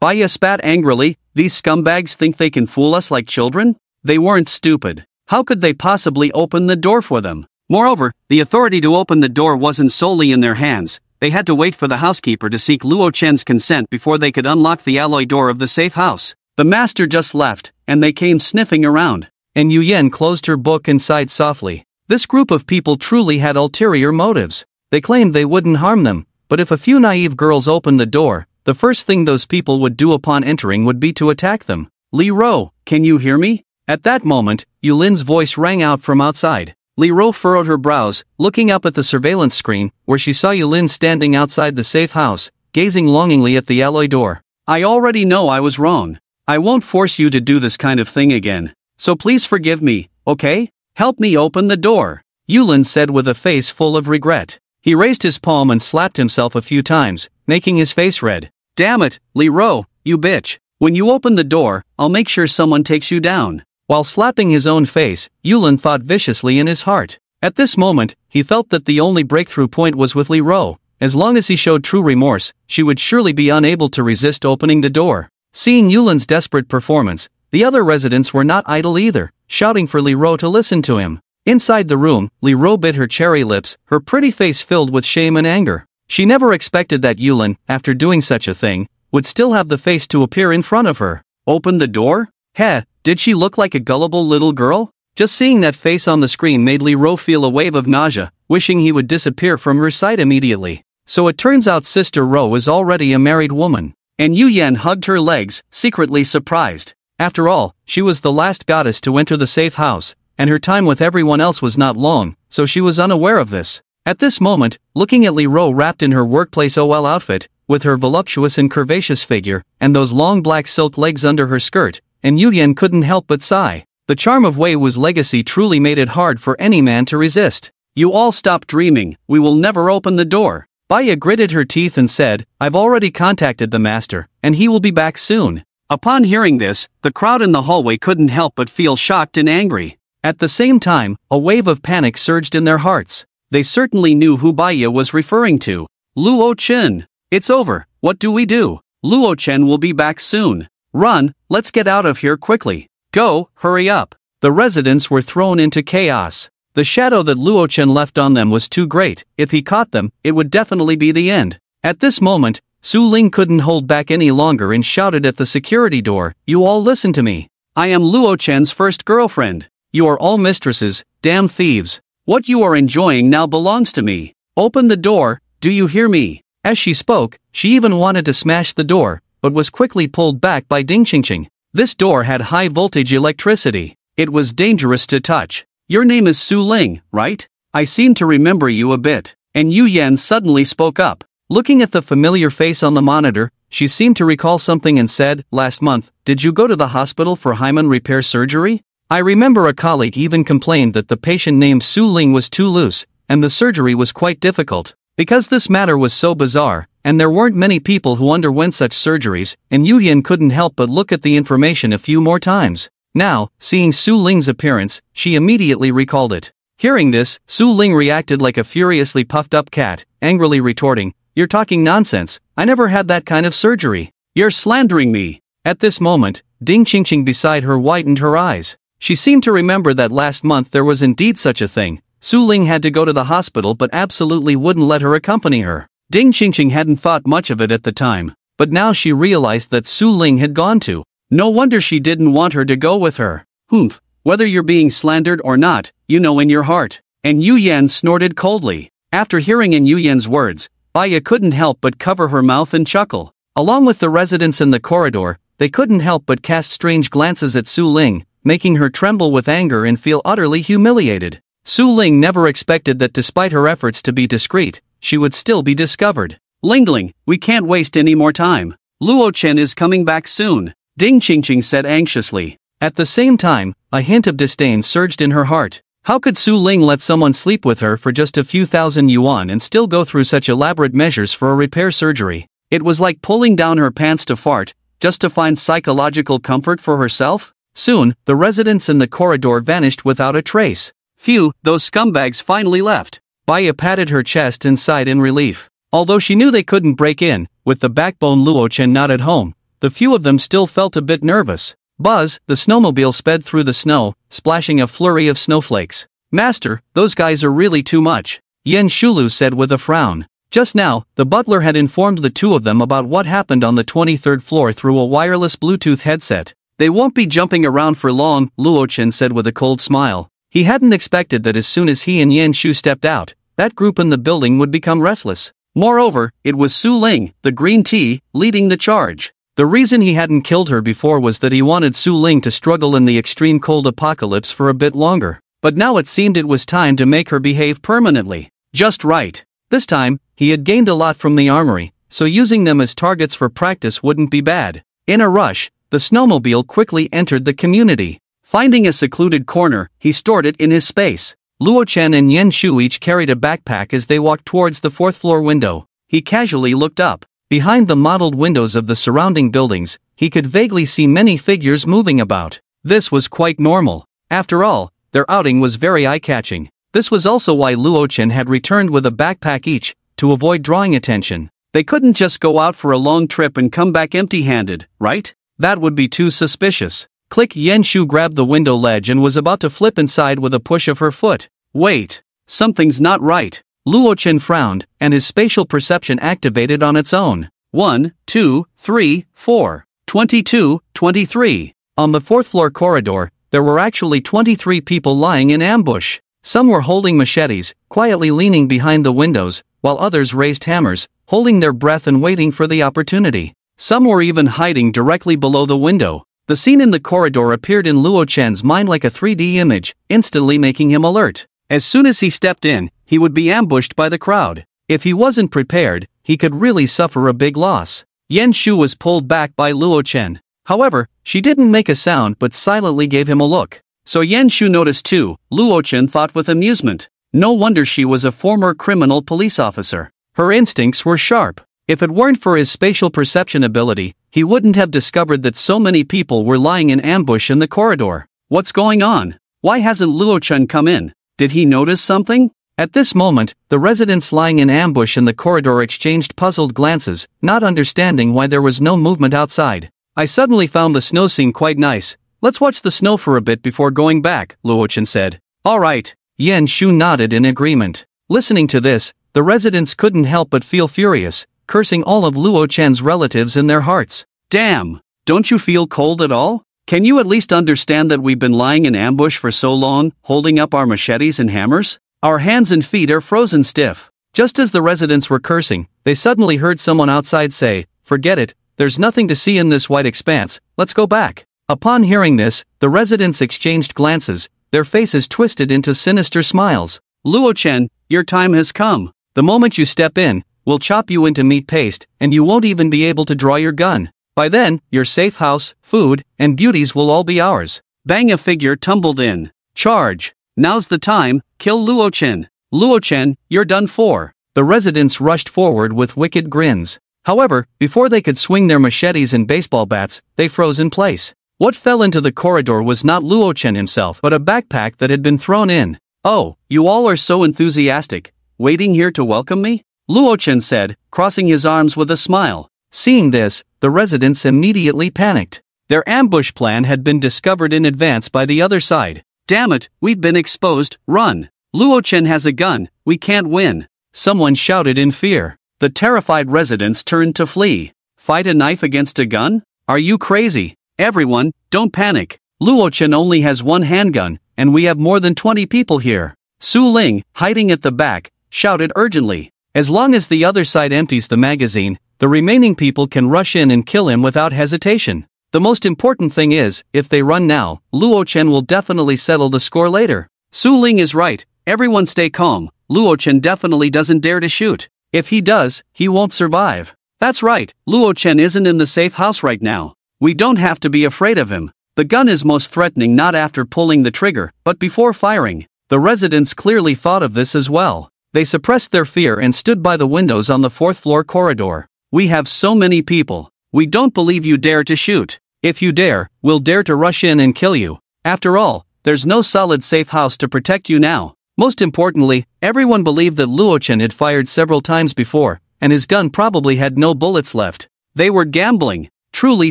Baya spat angrily. "These scumbags think they can fool us like children? They weren't stupid. How could they possibly open the door for them? Moreover, the authority to open the door wasn't solely in their hands. They had to wait for the housekeeper to seek Luo Chen's consent before they could unlock the alloy door of the safe house. The master just left, and they came sniffing around." And Yu Yen closed her book and sighed softly. This group of people truly had ulterior motives. They claimed they wouldn't harm them, but if a few naive girls opened the door, the first thing those people would do upon entering would be to attack them. "Li Ro, can you hear me?" At that moment, Yulin's voice rang out from outside. Li Ro furrowed her brows, looking up at the surveillance screen, where she saw Yulin standing outside the safe house, gazing longingly at the alloy door. "I already know I was wrong. I won't force you to do this kind of thing again. So please forgive me, okay? Help me open the door," Yulin said with a face full of regret. He raised his palm and slapped himself a few times, making his face red. "Damn it, Li Ro, you bitch. When you open the door, I'll make sure someone takes you down." While slapping his own face, Yulin thought viciously in his heart. At this moment, he felt that the only breakthrough point was with Li Ro. As long as he showed true remorse, she would surely be unable to resist opening the door. Seeing Yulin's desperate performance, the other residents were not idle either, shouting for Li Ro to listen to him. Inside the room, Li Ro bit her cherry lips, her pretty face filled with shame and anger. She never expected that Yulin, after doing such a thing, would still have the face to appear in front of her. Open the door? Heh, did she look like a gullible little girl? Just seeing that face on the screen made Li Ro feel a wave of nausea, wishing he would disappear from her sight immediately. So it turns out Sister Ro is already a married woman. And Yu Yan hugged her legs, secretly surprised. After all, she was the last goddess to enter the safe house, and her time with everyone else was not long, so she was unaware of this. At this moment, looking at Li Ro wrapped in her workplace OL outfit, with her voluptuous and curvaceous figure, and those long black silk legs under her skirt, and Yu Yan couldn't help but sigh. The charm of Wei Wu's legacy truly made it hard for any man to resist. "You all stop dreaming, we will never open the door." Baya gritted her teeth and said, "I've already contacted the master, and he will be back soon." Upon hearing this, the crowd in the hallway couldn't help but feel shocked and angry. At the same time, a wave of panic surged in their hearts. They certainly knew who Baya was referring to. Luo Chen. "It's over, what do we do? Luo Chen will be back soon. Run, let's get out of here quickly. Go, hurry up." The residents were thrown into chaos. The shadow that Luo Chen left on them was too great. If he caught them, it would definitely be the end. At this moment, Su Ling couldn't hold back any longer and shouted at the security door, "You all listen to me. I am Luo Chen's first girlfriend. You are all mistresses, damn thieves. What you are enjoying now belongs to me. Open the door, do you hear me?" As she spoke, she even wanted to smash the door, but was quickly pulled back by Ding Qingqing. This door had high voltage electricity. It was dangerous to touch. "Your name is Su Ling, right? I seem to remember you a bit." And Yu Yan suddenly spoke up. Looking at the familiar face on the monitor, she seemed to recall something and said, "Last month, did you go to the hospital for hymen repair surgery? I remember a colleague even complained that the patient named Su Ling was too loose, and the surgery was quite difficult." Because this matter was so bizarre, and there weren't many people who underwent such surgeries, and Yu Yan couldn't help but look at the information a few more times. Now, seeing Su Ling's appearance, she immediately recalled it. Hearing this, Su Ling reacted like a furiously puffed-up cat, angrily retorting, "You're talking nonsense, I never had that kind of surgery. You're slandering me." At this moment, Ding Qingqing beside her widened her eyes. She seemed to remember that last month there was indeed such a thing. Su Ling had to go to the hospital but absolutely wouldn't let her accompany her. Ding Qingqing hadn't thought much of it at the time, but now she realized that Su Ling had gone too. No wonder she didn't want her to go with her. "Humph, whether you're being slandered or not, you know in your heart." And Yu Yan snorted coldly. After hearing in Yu Yan's words, Baya couldn't help but cover her mouth and chuckle. Along with the residents in the corridor, they couldn't help but cast strange glances at Su Ling, making her tremble with anger and feel utterly humiliated. Su Ling never expected that despite her efforts to be discreet, she would still be discovered. "Lingling, we can't waste any more time. Luo Chen is coming back soon," Ding Qingqing said anxiously. At the same time, a hint of disdain surged in her heart. How could Su Ling let someone sleep with her for just a few thousand yuan and still go through such elaborate measures for a repair surgery? It was like pulling down her pants to fart, just to find psychological comfort for herself? Soon, the residents in the corridor vanished without a trace. Phew, those scumbags finally left. Baya patted her chest and sighed in relief. Although she knew they couldn't break in, with the backbone Luo Chen not at home, the few of them still felt a bit nervous. Buzz, the snowmobile sped through the snow, splashing a flurry of snowflakes. "Master, those guys are really too much," Yen Shulu said with a frown. Just now, the butler had informed the two of them about what happened on the 23rd floor through a wireless Bluetooth headset. "They won't be jumping around for long," Luo Chen said with a cold smile. He hadn't expected that as soon as he and Yen Shu stepped out, that group in the building would become restless. Moreover, it was Su Ling, the green tea, leading the charge. The reason he hadn't killed her before was that he wanted Su Ling to struggle in the extreme cold apocalypse for a bit longer. But now it seemed it was time to make her behave permanently. Just right. This time, he had gained a lot from the armory, so using them as targets for practice wouldn't be bad. In a rush, the snowmobile quickly entered the community. Finding a secluded corner, he stored it in his space. Luo Chen and Yen Shu each carried a backpack as they walked towards the fourth-floor window. He casually looked up. Behind the mottled windows of the surrounding buildings, he could vaguely see many figures moving about. This was quite normal. After all, their outing was very eye-catching. This was also why Luo Chen had returned with a backpack each, to avoid drawing attention. They couldn't just go out for a long trip and come back empty-handed, right? That would be too suspicious. Click. Yen Shu grabbed the window ledge and was about to flip inside with a push of her foot. Wait. Something's not right. Luo Chen frowned, and his spatial perception activated on its own. 1, 2, 3, 4. 22, 23. On the fourth-floor corridor, there were actually 23 people lying in ambush. Some were holding machetes, quietly leaning behind the windows, while others raised hammers, holding their breath and waiting for the opportunity. Some were even hiding directly below the window. The scene in the corridor appeared in Luo Chen's mind like a 3D image, instantly making him alert. As soon as he stepped in, he would be ambushed by the crowd. If he wasn't prepared, he could really suffer a big loss. Yen Shu was pulled back by Luo Chen. However, she didn't make a sound but silently gave him a look. So Yen Shu noticed too, Luo Chen thought with amusement. No wonder she was a former criminal police officer. Her instincts were sharp. If it weren't for his spatial perception ability, he wouldn't have discovered that so many people were lying in ambush in the corridor. What's going on? Why hasn't Luo Chen come in? Did he notice something? At this moment, the residents lying in ambush in the corridor exchanged puzzled glances, not understanding why there was no movement outside. I suddenly found the snow scene quite nice. Let's watch the snow for a bit before going back, Luo Chen said. All right. Yen Shu nodded in agreement. Listening to this, the residents couldn't help but feel furious, cursing all of Luo Chen's relatives in their hearts. Damn! Don't you feel cold at all? Can you at least understand that we've been lying in ambush for so long, holding up our machetes and hammers? Our hands and feet are frozen stiff. Just as the residents were cursing, they suddenly heard someone outside say, Forget it, there's nothing to see in this white expanse, let's go back. Upon hearing this, the residents exchanged glances, their faces twisted into sinister smiles. Luo Chen, your time has come. The moment you step in, we'll chop you into meat paste, and you won't even be able to draw your gun. By then, your safe house, food, and beauties will all be ours. Bang! A figure tumbled in. Charge! Now's the time, kill Luo Chen. Luo Chen, you're done for. The residents rushed forward with wicked grins. However, before they could swing their machetes and baseball bats, they froze in place. What fell into the corridor was not Luo Chen himself but a backpack that had been thrown in. "Oh, you all are so enthusiastic, waiting here to welcome me?" Luo Chen said, crossing his arms with a smile. Seeing this, the residents immediately panicked. Their ambush plan had been discovered in advance by the other side. "Damn it, we've been exposed, run! Luo Chen has a gun, we can't win!" Someone shouted in fear. The terrified residents turned to flee. Fight a knife against a gun? Are you crazy? Everyone, don't panic. Luo Chen only has one handgun, and we have more than 20 people here. Su Ling, hiding at the back, shouted urgently. As long as the other side empties the magazine, the remaining people can rush in and kill him without hesitation. The most important thing is, if they run now, Luo Chen will definitely settle the score later. Su Ling is right, everyone stay calm. Luo Chen definitely doesn't dare to shoot. If he does, he won't survive. That's right, Luo Chen isn't in the safe house right now. We don't have to be afraid of him. The gun is most threatening not after pulling the trigger, but before firing. The residents clearly thought of this as well. They suppressed their fear and stood by the windows on the fourth-floor corridor. "We have so many people. We don't believe you dare to shoot. If you dare, we'll dare to rush in and kill you. After all, there's no solid safe house to protect you now." Most importantly, everyone believed that Luo Chen had fired several times before, and his gun probably had no bullets left. They were gambling. Truly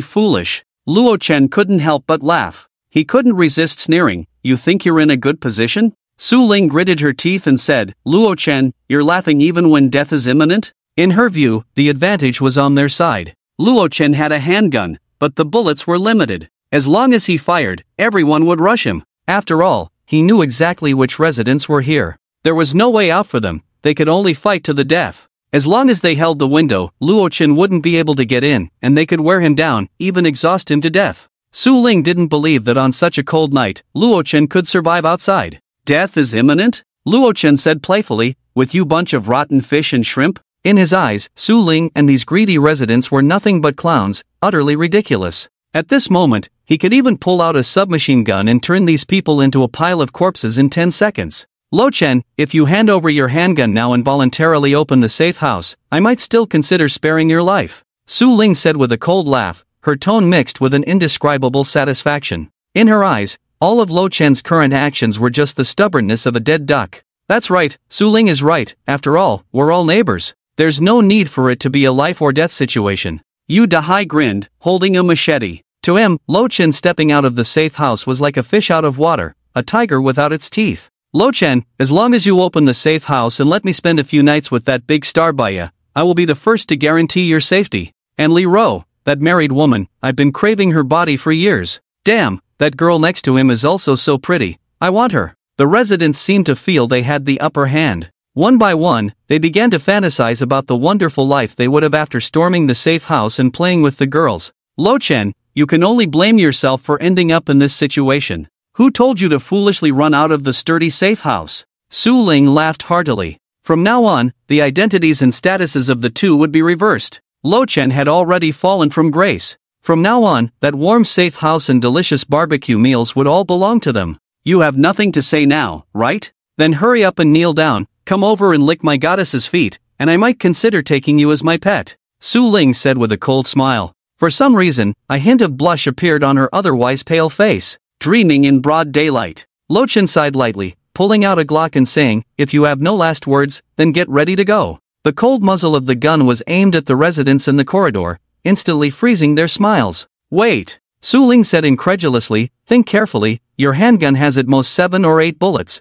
foolish. Luo Chen couldn't help but laugh. He couldn't resist sneering. "You think you're in a good position?" Su Ling gritted her teeth and said, "Luo Chen, you're laughing even when death is imminent?" In her view, the advantage was on their side. Luo Chen had a handgun, but the bullets were limited. As long as he fired, everyone would rush him. After all, he knew exactly which residents were here. There was no way out for them, they could only fight to the death. As long as they held the window, Luo Chen wouldn't be able to get in, and they could wear him down, even exhaust him to death. Su Ling didn't believe that on such a cold night, Luo Chen could survive outside. "Death is imminent?" Luo Chen said playfully, "with you bunch of rotten fish and shrimp?" In his eyes, Su Ling and these greedy residents were nothing but clowns, utterly ridiculous. At this moment, he could even pull out a submachine gun and turn these people into a pile of corpses in 10 seconds. "Lo Chen, if you hand over your handgun now and voluntarily open the safe house, I might still consider sparing your life," Su Ling said with a cold laugh, her tone mixed with an indescribable satisfaction. In her eyes, all of Lo Chen's current actions were just the stubbornness of a dead duck. "That's right, Su Ling is right, after all, we're all neighbors. There's no need for it to be a life or death situation." Yu Dahai grinned, holding a machete. To him, Lo Chen stepping out of the safe house was like a fish out of water, a tiger without its teeth. "Lo Chen, as long as you open the safe house and let me spend a few nights with that big star by ya, I will be the first to guarantee your safety. And Li Ro, that married woman, I've been craving her body for years. Damn, that girl next to him is also so pretty, I want her." The residents seemed to feel they had the upper hand. One by one, they began to fantasize about the wonderful life they would have after storming the safe house and playing with the girls. "Lo Chen, you can only blame yourself for ending up in this situation. Who told you to foolishly run out of the sturdy safe house?" Su Ling laughed heartily. From now on, the identities and statuses of the two would be reversed. Lo Chen had already fallen from grace. From now on, that warm safe house and delicious barbecue meals would all belong to them. "You have nothing to say now, right? Then hurry up and kneel down, come over and lick my goddess's feet, and I might consider taking you as my pet," Su Ling said with a cold smile. For some reason, a hint of blush appeared on her otherwise pale face. Dreaming in broad daylight. Lo Chen sighed lightly, pulling out a Glock and saying, "If you have no last words, then get ready to go." The cold muzzle of the gun was aimed at the residents in the corridor, instantly freezing their smiles. "Wait," Su Ling said incredulously, "think carefully, your handgun has at most 7 or 8 bullets.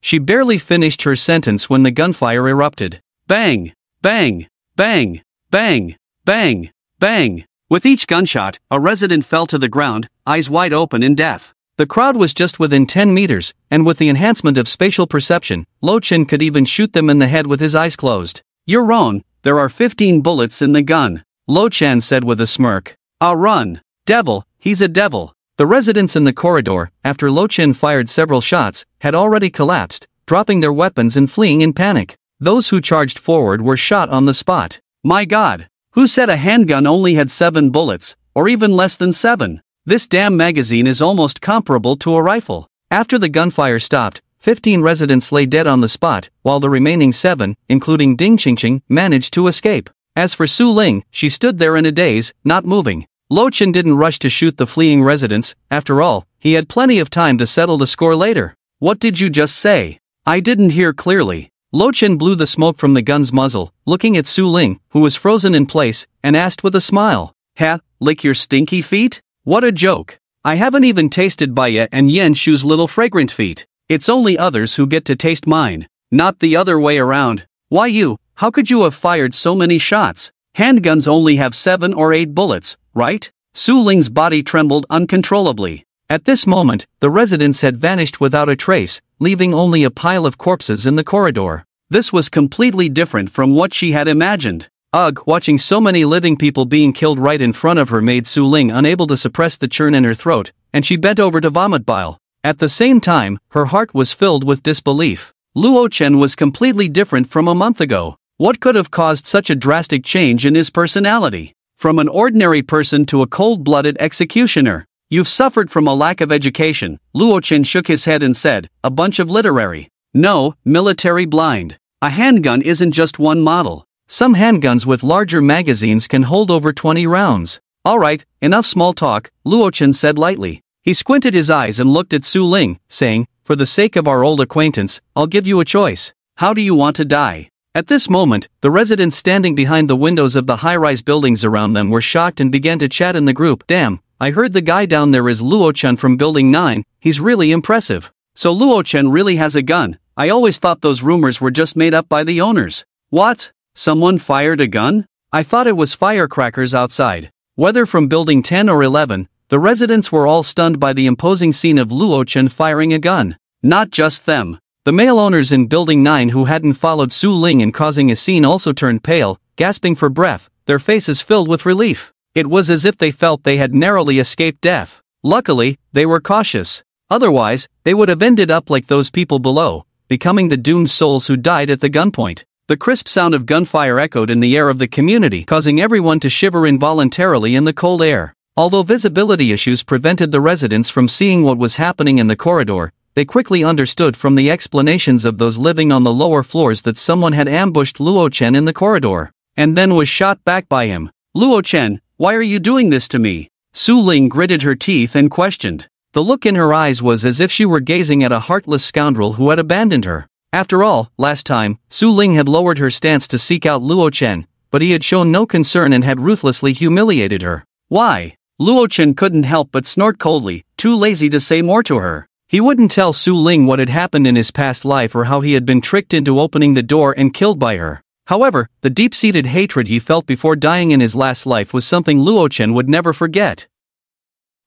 She barely finished her sentence when the gunfire erupted. Bang! Bang! Bang! Bang! Bang! Bang! With each gunshot, a resident fell to the ground, eyes wide open in death. The crowd was just within 10 meters, and with the enhancement of spatial perception, Lo Chen could even shoot them in the head with his eyes closed. "You're wrong, there are 15 bullets in the gun," Lo Chen said with a smirk. "I'll run. Devil, he's a devil." The residents in the corridor, after Lo Chen fired several shots, had already collapsed, dropping their weapons and fleeing in panic. Those who charged forward were shot on the spot. My God! Who said a handgun only had 7 bullets, or even less than 7? This damn magazine is almost comparable to a rifle. After the gunfire stopped, 15 residents lay dead on the spot, while the remaining 7, including Ding Qingqing, managed to escape. As for Su Ling, she stood there in a daze, not moving. Lo Chen didn't rush to shoot the fleeing residents, after all, he had plenty of time to settle the score later. What did you just say? I didn't hear clearly. Lo Chen blew the smoke from the gun's muzzle, looking at Su Ling, who was frozen in place, and asked with a smile. Ha, lick your stinky feet? What a joke. I haven't even tasted Baya and Yen Shu's little fragrant feet. It's only others who get to taste mine. Not the other way around. Why you? How could you have fired so many shots? Handguns only have 7 or 8 bullets, right? Su Ling's body trembled uncontrollably. At this moment, the residents had vanished without a trace, leaving only a pile of corpses in the corridor. This was completely different from what she had imagined. Ugh, watching so many living people being killed right in front of her made Su Ling unable to suppress the churn in her throat, and she bent over to vomit bile. At the same time, her heart was filled with disbelief. Luo Chen was completely different from a month ago. What could have caused such a drastic change in his personality? From an ordinary person to a cold-blooded executioner. You've suffered from a lack of education. Luo Chen shook his head and said, a bunch of literary. No, military blind. A handgun isn't just one model. Some handguns with larger magazines can hold over 20 rounds. Alright, enough small talk, Luo Chen said lightly. He squinted his eyes and looked at Su Ling, saying, for the sake of our old acquaintance, I'll give you a choice. How do you want to die? At this moment, the residents standing behind the windows of the high-rise buildings around them were shocked and began to chat in the group. Damn, I heard the guy down there is Luo Chen from Building 9, he's really impressive. So Luo Chen really has a gun. I always thought those rumors were just made up by the owners. What? Someone fired a gun? I thought it was firecrackers outside. Whether from Building 10 or 11, the residents were all stunned by the imposing scene of Luo Chen firing a gun. Not just them. The male owners in Building 9 who hadn't followed Su Ling in causing a scene also turned pale, gasping for breath, their faces filled with relief. It was as if they felt they had narrowly escaped death. Luckily, they were cautious. Otherwise, they would have ended up like those people below, becoming the doomed souls who died at the gunpoint. The crisp sound of gunfire echoed in the air of the community, causing everyone to shiver involuntarily in the cold air. Although visibility issues prevented the residents from seeing what was happening in the corridor, they quickly understood from the explanations of those living on the lower floors that someone had ambushed Luo Chen in the corridor, and then was shot back by him. Luo Chen, why are you doing this to me? Su Ling gritted her teeth and questioned. The look in her eyes was as if she were gazing at a heartless scoundrel who had abandoned her. After all, last time, Su Ling had lowered her stance to seek out Luo Chen, but he had shown no concern and had ruthlessly humiliated her. Why? Luo Chen couldn't help but snort coldly, too lazy to say more to her. He wouldn't tell Su Ling what had happened in his past life or how he had been tricked into opening the door and killed by her. However, the deep-seated hatred he felt before dying in his last life was something Luo Chen would never forget.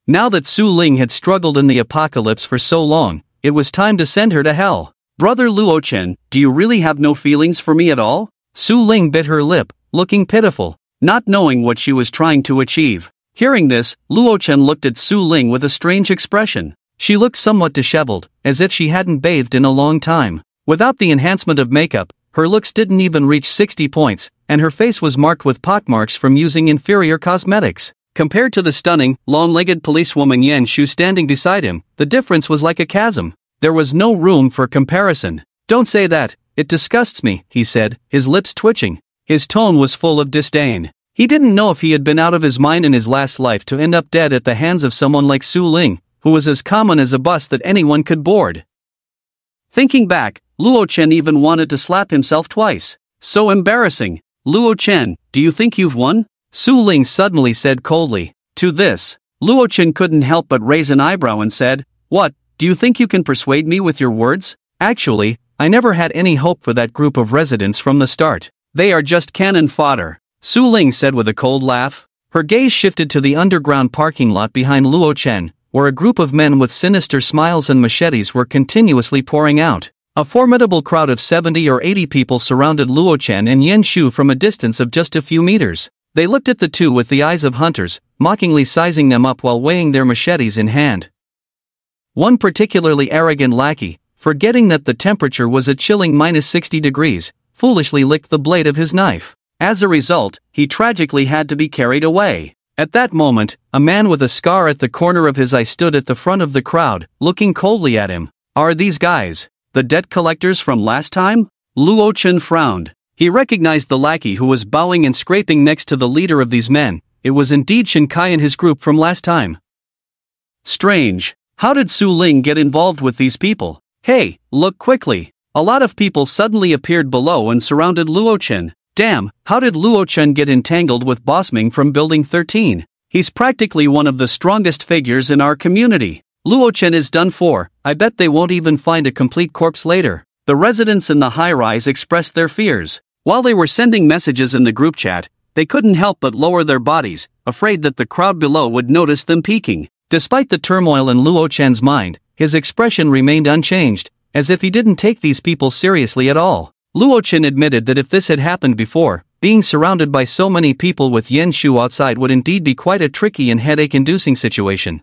Now that Su Ling had struggled in the apocalypse for so long, it was time to send her to hell. Brother Luo Chen, do you really have no feelings for me at all? Su Ling bit her lip, looking pitiful, not knowing what she was trying to achieve. Hearing this, Luo Chen looked at Su Ling with a strange expression. She looked somewhat disheveled, as if she hadn't bathed in a long time. Without the enhancement of makeup, her looks didn't even reach 60 points, and her face was marked with pockmarks from using inferior cosmetics. Compared to the stunning, long-legged policewoman Yen Shu standing beside him, the difference was like a chasm. There was no room for comparison. Don't say that, it disgusts me, he said, his lips twitching. His tone was full of disdain. He didn't know if he had been out of his mind in his last life to end up dead at the hands of someone like Su Ling, who was as common as a bus that anyone could board. Thinking back, Luo Chen even wanted to slap himself twice. So embarrassing. Luo Chen, do you think you've won? Su Ling suddenly said coldly. To this, Luo Chen couldn't help but raise an eyebrow and said, What, do you think you can persuade me with your words? Actually, I never had any hope for that group of residents from the start. They are just cannon fodder. Su Ling said with a cold laugh. Her gaze shifted to the underground parking lot behind Luo Chen, where a group of men with sinister smiles and machetes were continuously pouring out. A formidable crowd of 70 or 80 people surrounded Luo Chen and Yen Shu from a distance of just a few meters. They looked at the two with the eyes of hunters, mockingly sizing them up while weighing their machetes in hand. One particularly arrogant lackey, forgetting that the temperature was a chilling -60 degrees, foolishly licked the blade of his knife. As a result, he tragically had to be carried away. At that moment, a man with a scar at the corner of his eye stood at the front of the crowd, looking coldly at him. Are these guys the debt collectors from last time? Luo Chen frowned. He recognized the lackey who was bowing and scraping next to the leader of these men. It was indeed Shinkai and his group from last time. Strange. How did Su Ling get involved with these people? Hey, look quickly. A lot of people suddenly appeared below and surrounded Luo Chen. Damn, how did Luo Chen get entangled with Boss Ming from Building 13? He's practically one of the strongest figures in our community. Luo Chen is done for. I bet they won't even find a complete corpse later. The residents in the high-rise expressed their fears. While they were sending messages in the group chat, they couldn't help but lower their bodies, afraid that the crowd below would notice them peeking. Despite the turmoil in Luo Chen's mind, his expression remained unchanged, as if he didn't take these people seriously at all. Luo Chen admitted that if this had happened before, being surrounded by so many people with Yen Shu outside would indeed be quite a tricky and headache-inducing situation.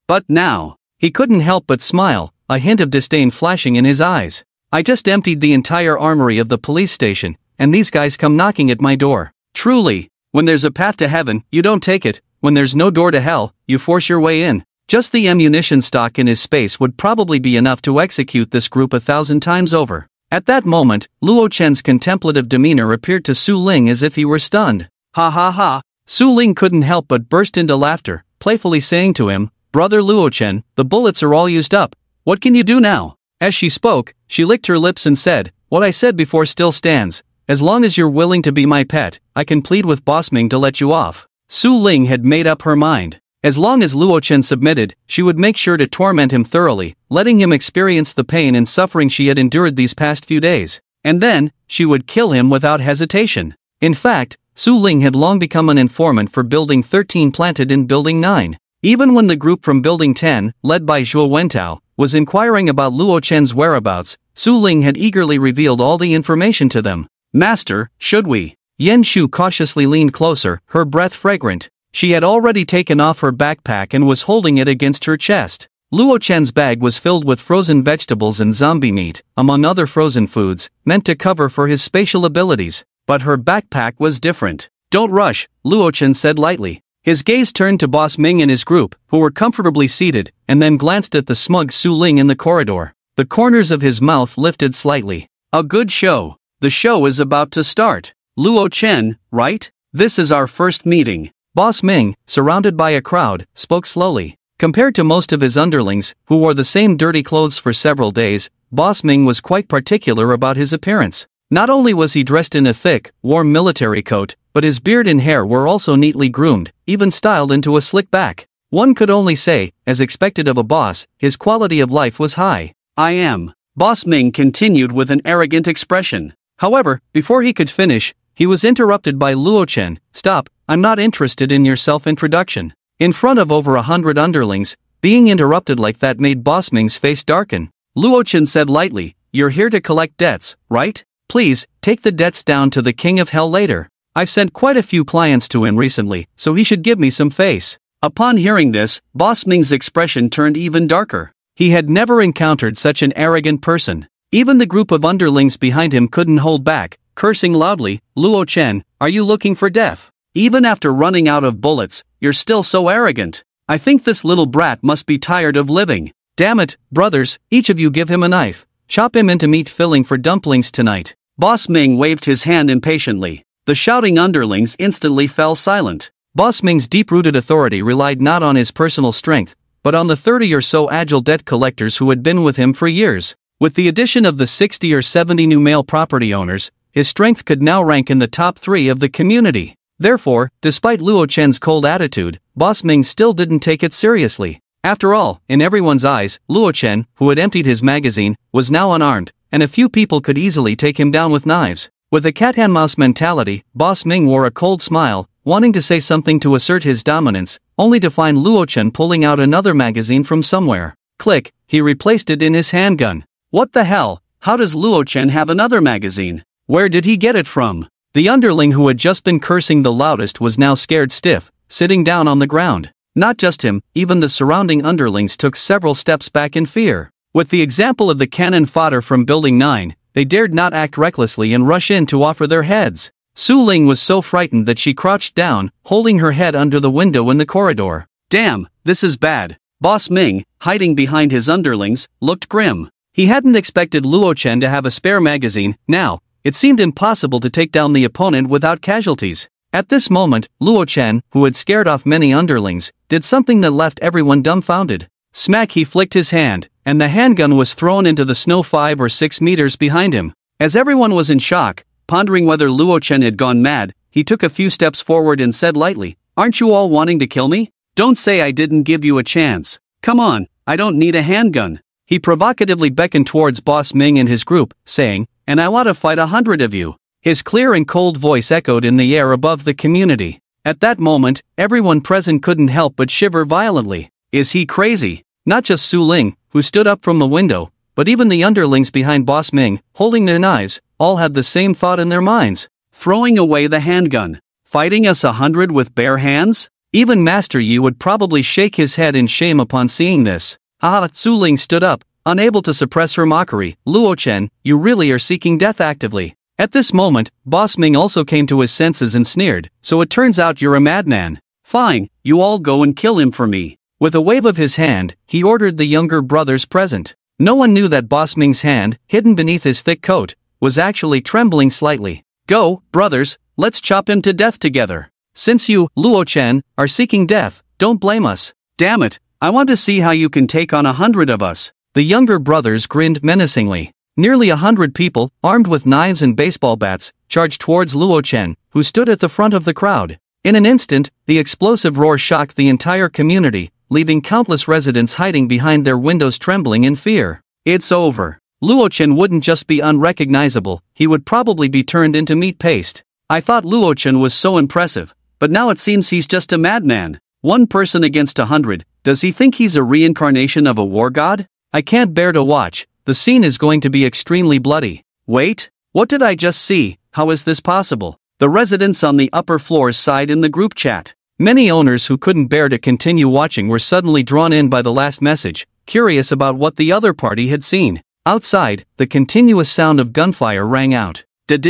But now, he couldn't help but smile, a hint of disdain flashing in his eyes. I just emptied the entire armory of the police station, and these guys come knocking at my door. Truly, when there's a path to heaven, you don't take it. When there's no door to hell, you force your way in. Just the ammunition stock in his space would probably be enough to execute this group 1,000 times over. At that moment, Luo Chen's contemplative demeanor appeared to Su Ling as if he were stunned. Ha ha ha! Su Ling couldn't help but burst into laughter, playfully saying to him, "Brother Luo Chen, the bullets are all used up. What can you do now?" As she spoke, she licked her lips and said, "What I said before still stands. As long as you're willing to be my pet, I can plead with Boss Ming to let you off." Su Ling had made up her mind. As long as Luo Chen submitted, she would make sure to torment him thoroughly, letting him experience the pain and suffering she had endured these past few days. And then, she would kill him without hesitation. In fact, Su Ling had long become an informant for Building 13 planted in Building 9. Even when the group from Building 10, led by Zhuo Wentao, was inquiring about Luo Chen's whereabouts, Su Ling had eagerly revealed all the information to them. "Master, should we?" Yen Shu cautiously leaned closer, her breath fragrant. She had already taken off her backpack and was holding it against her chest. Luo Chen's bag was filled with frozen vegetables and zombie meat, among other frozen foods, meant to cover for his spatial abilities. But her backpack was different. "Don't rush," Luo Chen said lightly. His gaze turned to Boss Ming and his group, who were comfortably seated, and then glanced at the smug Su Ling in the corridor. The corners of his mouth lifted slightly. "A good show. The show is about to start. Luo Chen, right? This is our first meeting." Boss Ming, surrounded by a crowd, spoke slowly. Compared to most of his underlings, who wore the same dirty clothes for several days, Boss Ming was quite particular about his appearance. Not only was he dressed in a thick, warm military coat, but his beard and hair were also neatly groomed, even styled into a slick back. One could only say, as expected of a boss, his quality of life was high. "I am," Boss Ming continued with an arrogant expression. However, before he could finish, he was interrupted by Luo Chen. "Stop, I'm not interested in your self-introduction." In front of over 100 underlings, being interrupted like that made Boss Ming's face darken. Luo Chen said lightly, "You're here to collect debts, right? Please, take the debts down to the King of Hell later. I've sent quite a few clients to him recently, so he should give me some face." Upon hearing this, Boss Ming's expression turned even darker. He had never encountered such an arrogant person. Even the group of underlings behind him couldn't hold back, cursing loudly. "Luo Chen, are you looking for death? Even after running out of bullets, you're still so arrogant. I think this little brat must be tired of living. Damn it, brothers, each of you give him a knife. Chop him into meat filling for dumplings tonight." Boss Ming waved his hand impatiently. The shouting underlings instantly fell silent. Boss Ming's deep-rooted authority relied not on his personal strength, but on the 30 or so agile debt collectors who had been with him for years. With the addition of the 60 or 70 new male property owners, his strength could now rank in the top 3 of the community. Therefore, despite Luo Chen's cold attitude, Boss Ming still didn't take it seriously. After all, in everyone's eyes, Luo Chen, who had emptied his magazine, was now unarmed, and a few people could easily take him down with knives. With a cat-and-mouse mentality, Boss Ming wore a cold smile, wanting to say something to assert his dominance, only to find Luo Chen pulling out another magazine from somewhere. Click, he replaced it in his handgun. What the hell? How does Luo Chen have another magazine? Where did he get it from? The underling who had just been cursing the loudest was now scared stiff, sitting down on the ground. Not just him, even the surrounding underlings took several steps back in fear. With the example of the cannon fodder from Building 9, they dared not act recklessly and rush in to offer their heads. Su Ling was so frightened that she crouched down, holding her head under the window in the corridor. "Damn, this is bad." Boss Ming, hiding behind his underlings, looked grim. He hadn't expected Luo Chen to have a spare magazine. Now, it seemed impossible to take down the opponent without casualties. At this moment, Luo Chen, who had scared off many underlings, did something that left everyone dumbfounded. Smack, he flicked his hand, and the handgun was thrown into the snow 5 or 6 meters behind him. As everyone was in shock, pondering whether Luo Chen had gone mad, he took a few steps forward and said lightly, "Aren't you all wanting to kill me? Don't say I didn't give you a chance. Come on, I don't need a handgun." He provocatively beckoned towards Boss Ming and his group, saying, "And I want to fight 100 of you." His clear and cold voice echoed in the air above the community. At that moment, everyone present couldn't help but shiver violently. Is he crazy? Not just Su Ling, who stood up from the window, but even the underlings behind Boss Ming, holding their knives, all had the same thought in their minds. Throwing away the handgun. Fighting us 100 with bare hands? Even Master Yi would probably shake his head in shame upon seeing this. Ah, Su Ling stood up, unable to suppress her mockery. "Luo Chen, you really are seeking death actively." At this moment, Boss Ming also came to his senses and sneered, "So it turns out you're a madman. Fine, you all go and kill him for me." With a wave of his hand, he ordered the younger brothers present. No one knew that Boss Ming's hand, hidden beneath his thick coat, was actually trembling slightly. "Go, brothers, let's chop him to death together. Since you, Luo Chen, are seeking death, don't blame us. Damn it, I want to see how you can take on 100 of us." The younger brothers grinned menacingly. Nearly 100 people, armed with knives and baseball bats, charged towards Luo Chen, who stood at the front of the crowd. In an instant, the explosive roar shocked the entire community, leaving countless residents hiding behind their windows trembling in fear. It's over. Luo Chen wouldn't just be unrecognizable, he would probably be turned into meat paste. I thought Luo Chen was so impressive, but now it seems he's just a madman. One person against 100, does he think he's a reincarnation of a war god? I can't bear to watch. The scene is going to be extremely bloody. Wait, what did I just see? How is this possible? The residents on the upper floors sighed in the group chat. Many owners who couldn't bear to continue watching were suddenly drawn in by the last message, curious about what the other party had seen. Outside, the continuous sound of gunfire rang out. At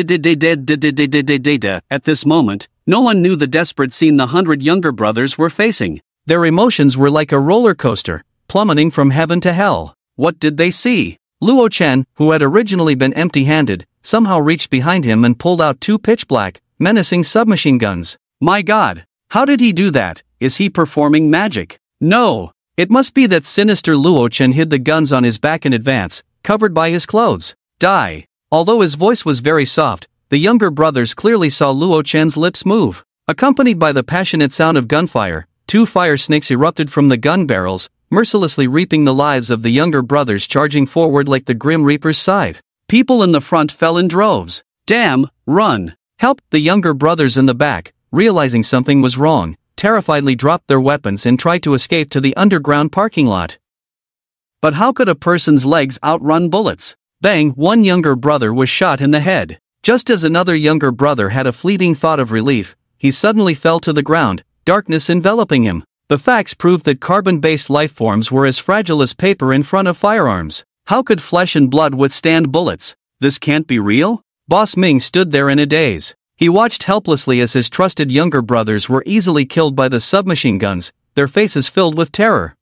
this moment, no one knew the desperate scene the 100 younger brothers were facing. Their emotions were like a roller coaster, plummeting from heaven to hell. What did they see? Luo Chen, who had originally been empty-handed, somehow reached behind him and pulled out 2 pitch-black, menacing submachine guns. My god! How did he do that? Is he performing magic? No! It must be that sinister Luo Chen hid the guns on his back in advance, covered by his clothes. Die! Although his voice was very soft, the younger brothers clearly saw Luo Chen's lips move. Accompanied by the passionate sound of gunfire, 2 fire snakes erupted from the gun barrels, mercilessly reaping the lives of the younger brothers charging forward like the Grim Reaper's scythe. People in the front fell in droves. Damn, run! Help! The younger brothers in the back, realizing something was wrong, terrifiedly dropped their weapons and tried to escape to the underground parking lot. But how could a person's legs outrun bullets? Bang! One younger brother was shot in the head. Just as another younger brother had a fleeting thought of relief, he suddenly fell to the ground, darkness enveloping him. The facts proved that carbon-based lifeforms were as fragile as paper in front of firearms. How could flesh and blood withstand bullets? This can't be real? Boss Ming stood there in a daze. He watched helplessly as his trusted younger brothers were easily killed by the submachine guns, their faces filled with terror.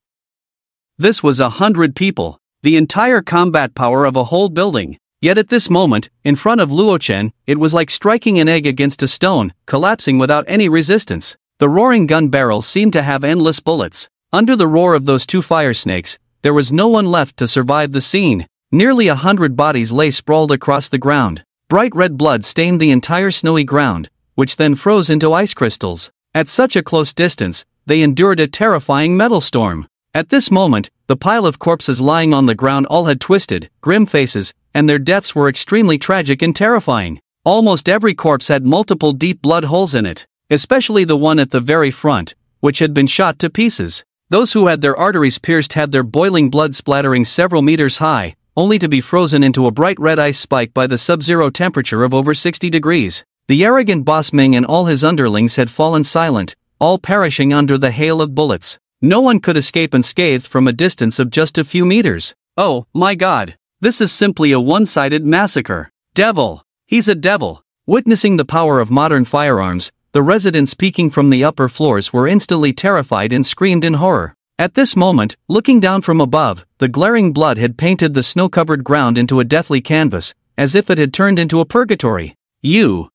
This was 100 people, the entire combat power of a whole building. Yet at this moment, in front of Luo Chen, it was like striking an egg against a stone, collapsing without any resistance. The roaring gun barrels seemed to have endless bullets. Under the roar of those 2 fire snakes, there was no one left to survive the scene. Nearly 100 bodies lay sprawled across the ground. Bright red blood stained the entire snowy ground, which then froze into ice crystals. At such a close distance, they endured a terrifying metal storm. At this moment, the pile of corpses lying on the ground all had twisted, grim faces, and their deaths were extremely tragic and terrifying. Almost every corpse had multiple deep blood holes in it, especially the one at the very front, which had been shot to pieces. Those who had their arteries pierced had their boiling blood splattering several meters high, only to be frozen into a bright red ice spike by the sub-zero temperature of over 60 degrees. The arrogant Boss Ming and all his underlings had fallen silent, all perishing under the hail of bullets. No one could escape unscathed from a distance of just a few meters. Oh, my god! This is simply a one-sided massacre. Devil! He's a devil! Witnessing the power of modern firearms, the residents peeking from the upper floors were instantly terrified and screamed in horror. At this moment, looking down from above, the glaring blood had painted the snow-covered ground into a deathly canvas, as if it had turned into a purgatory. You!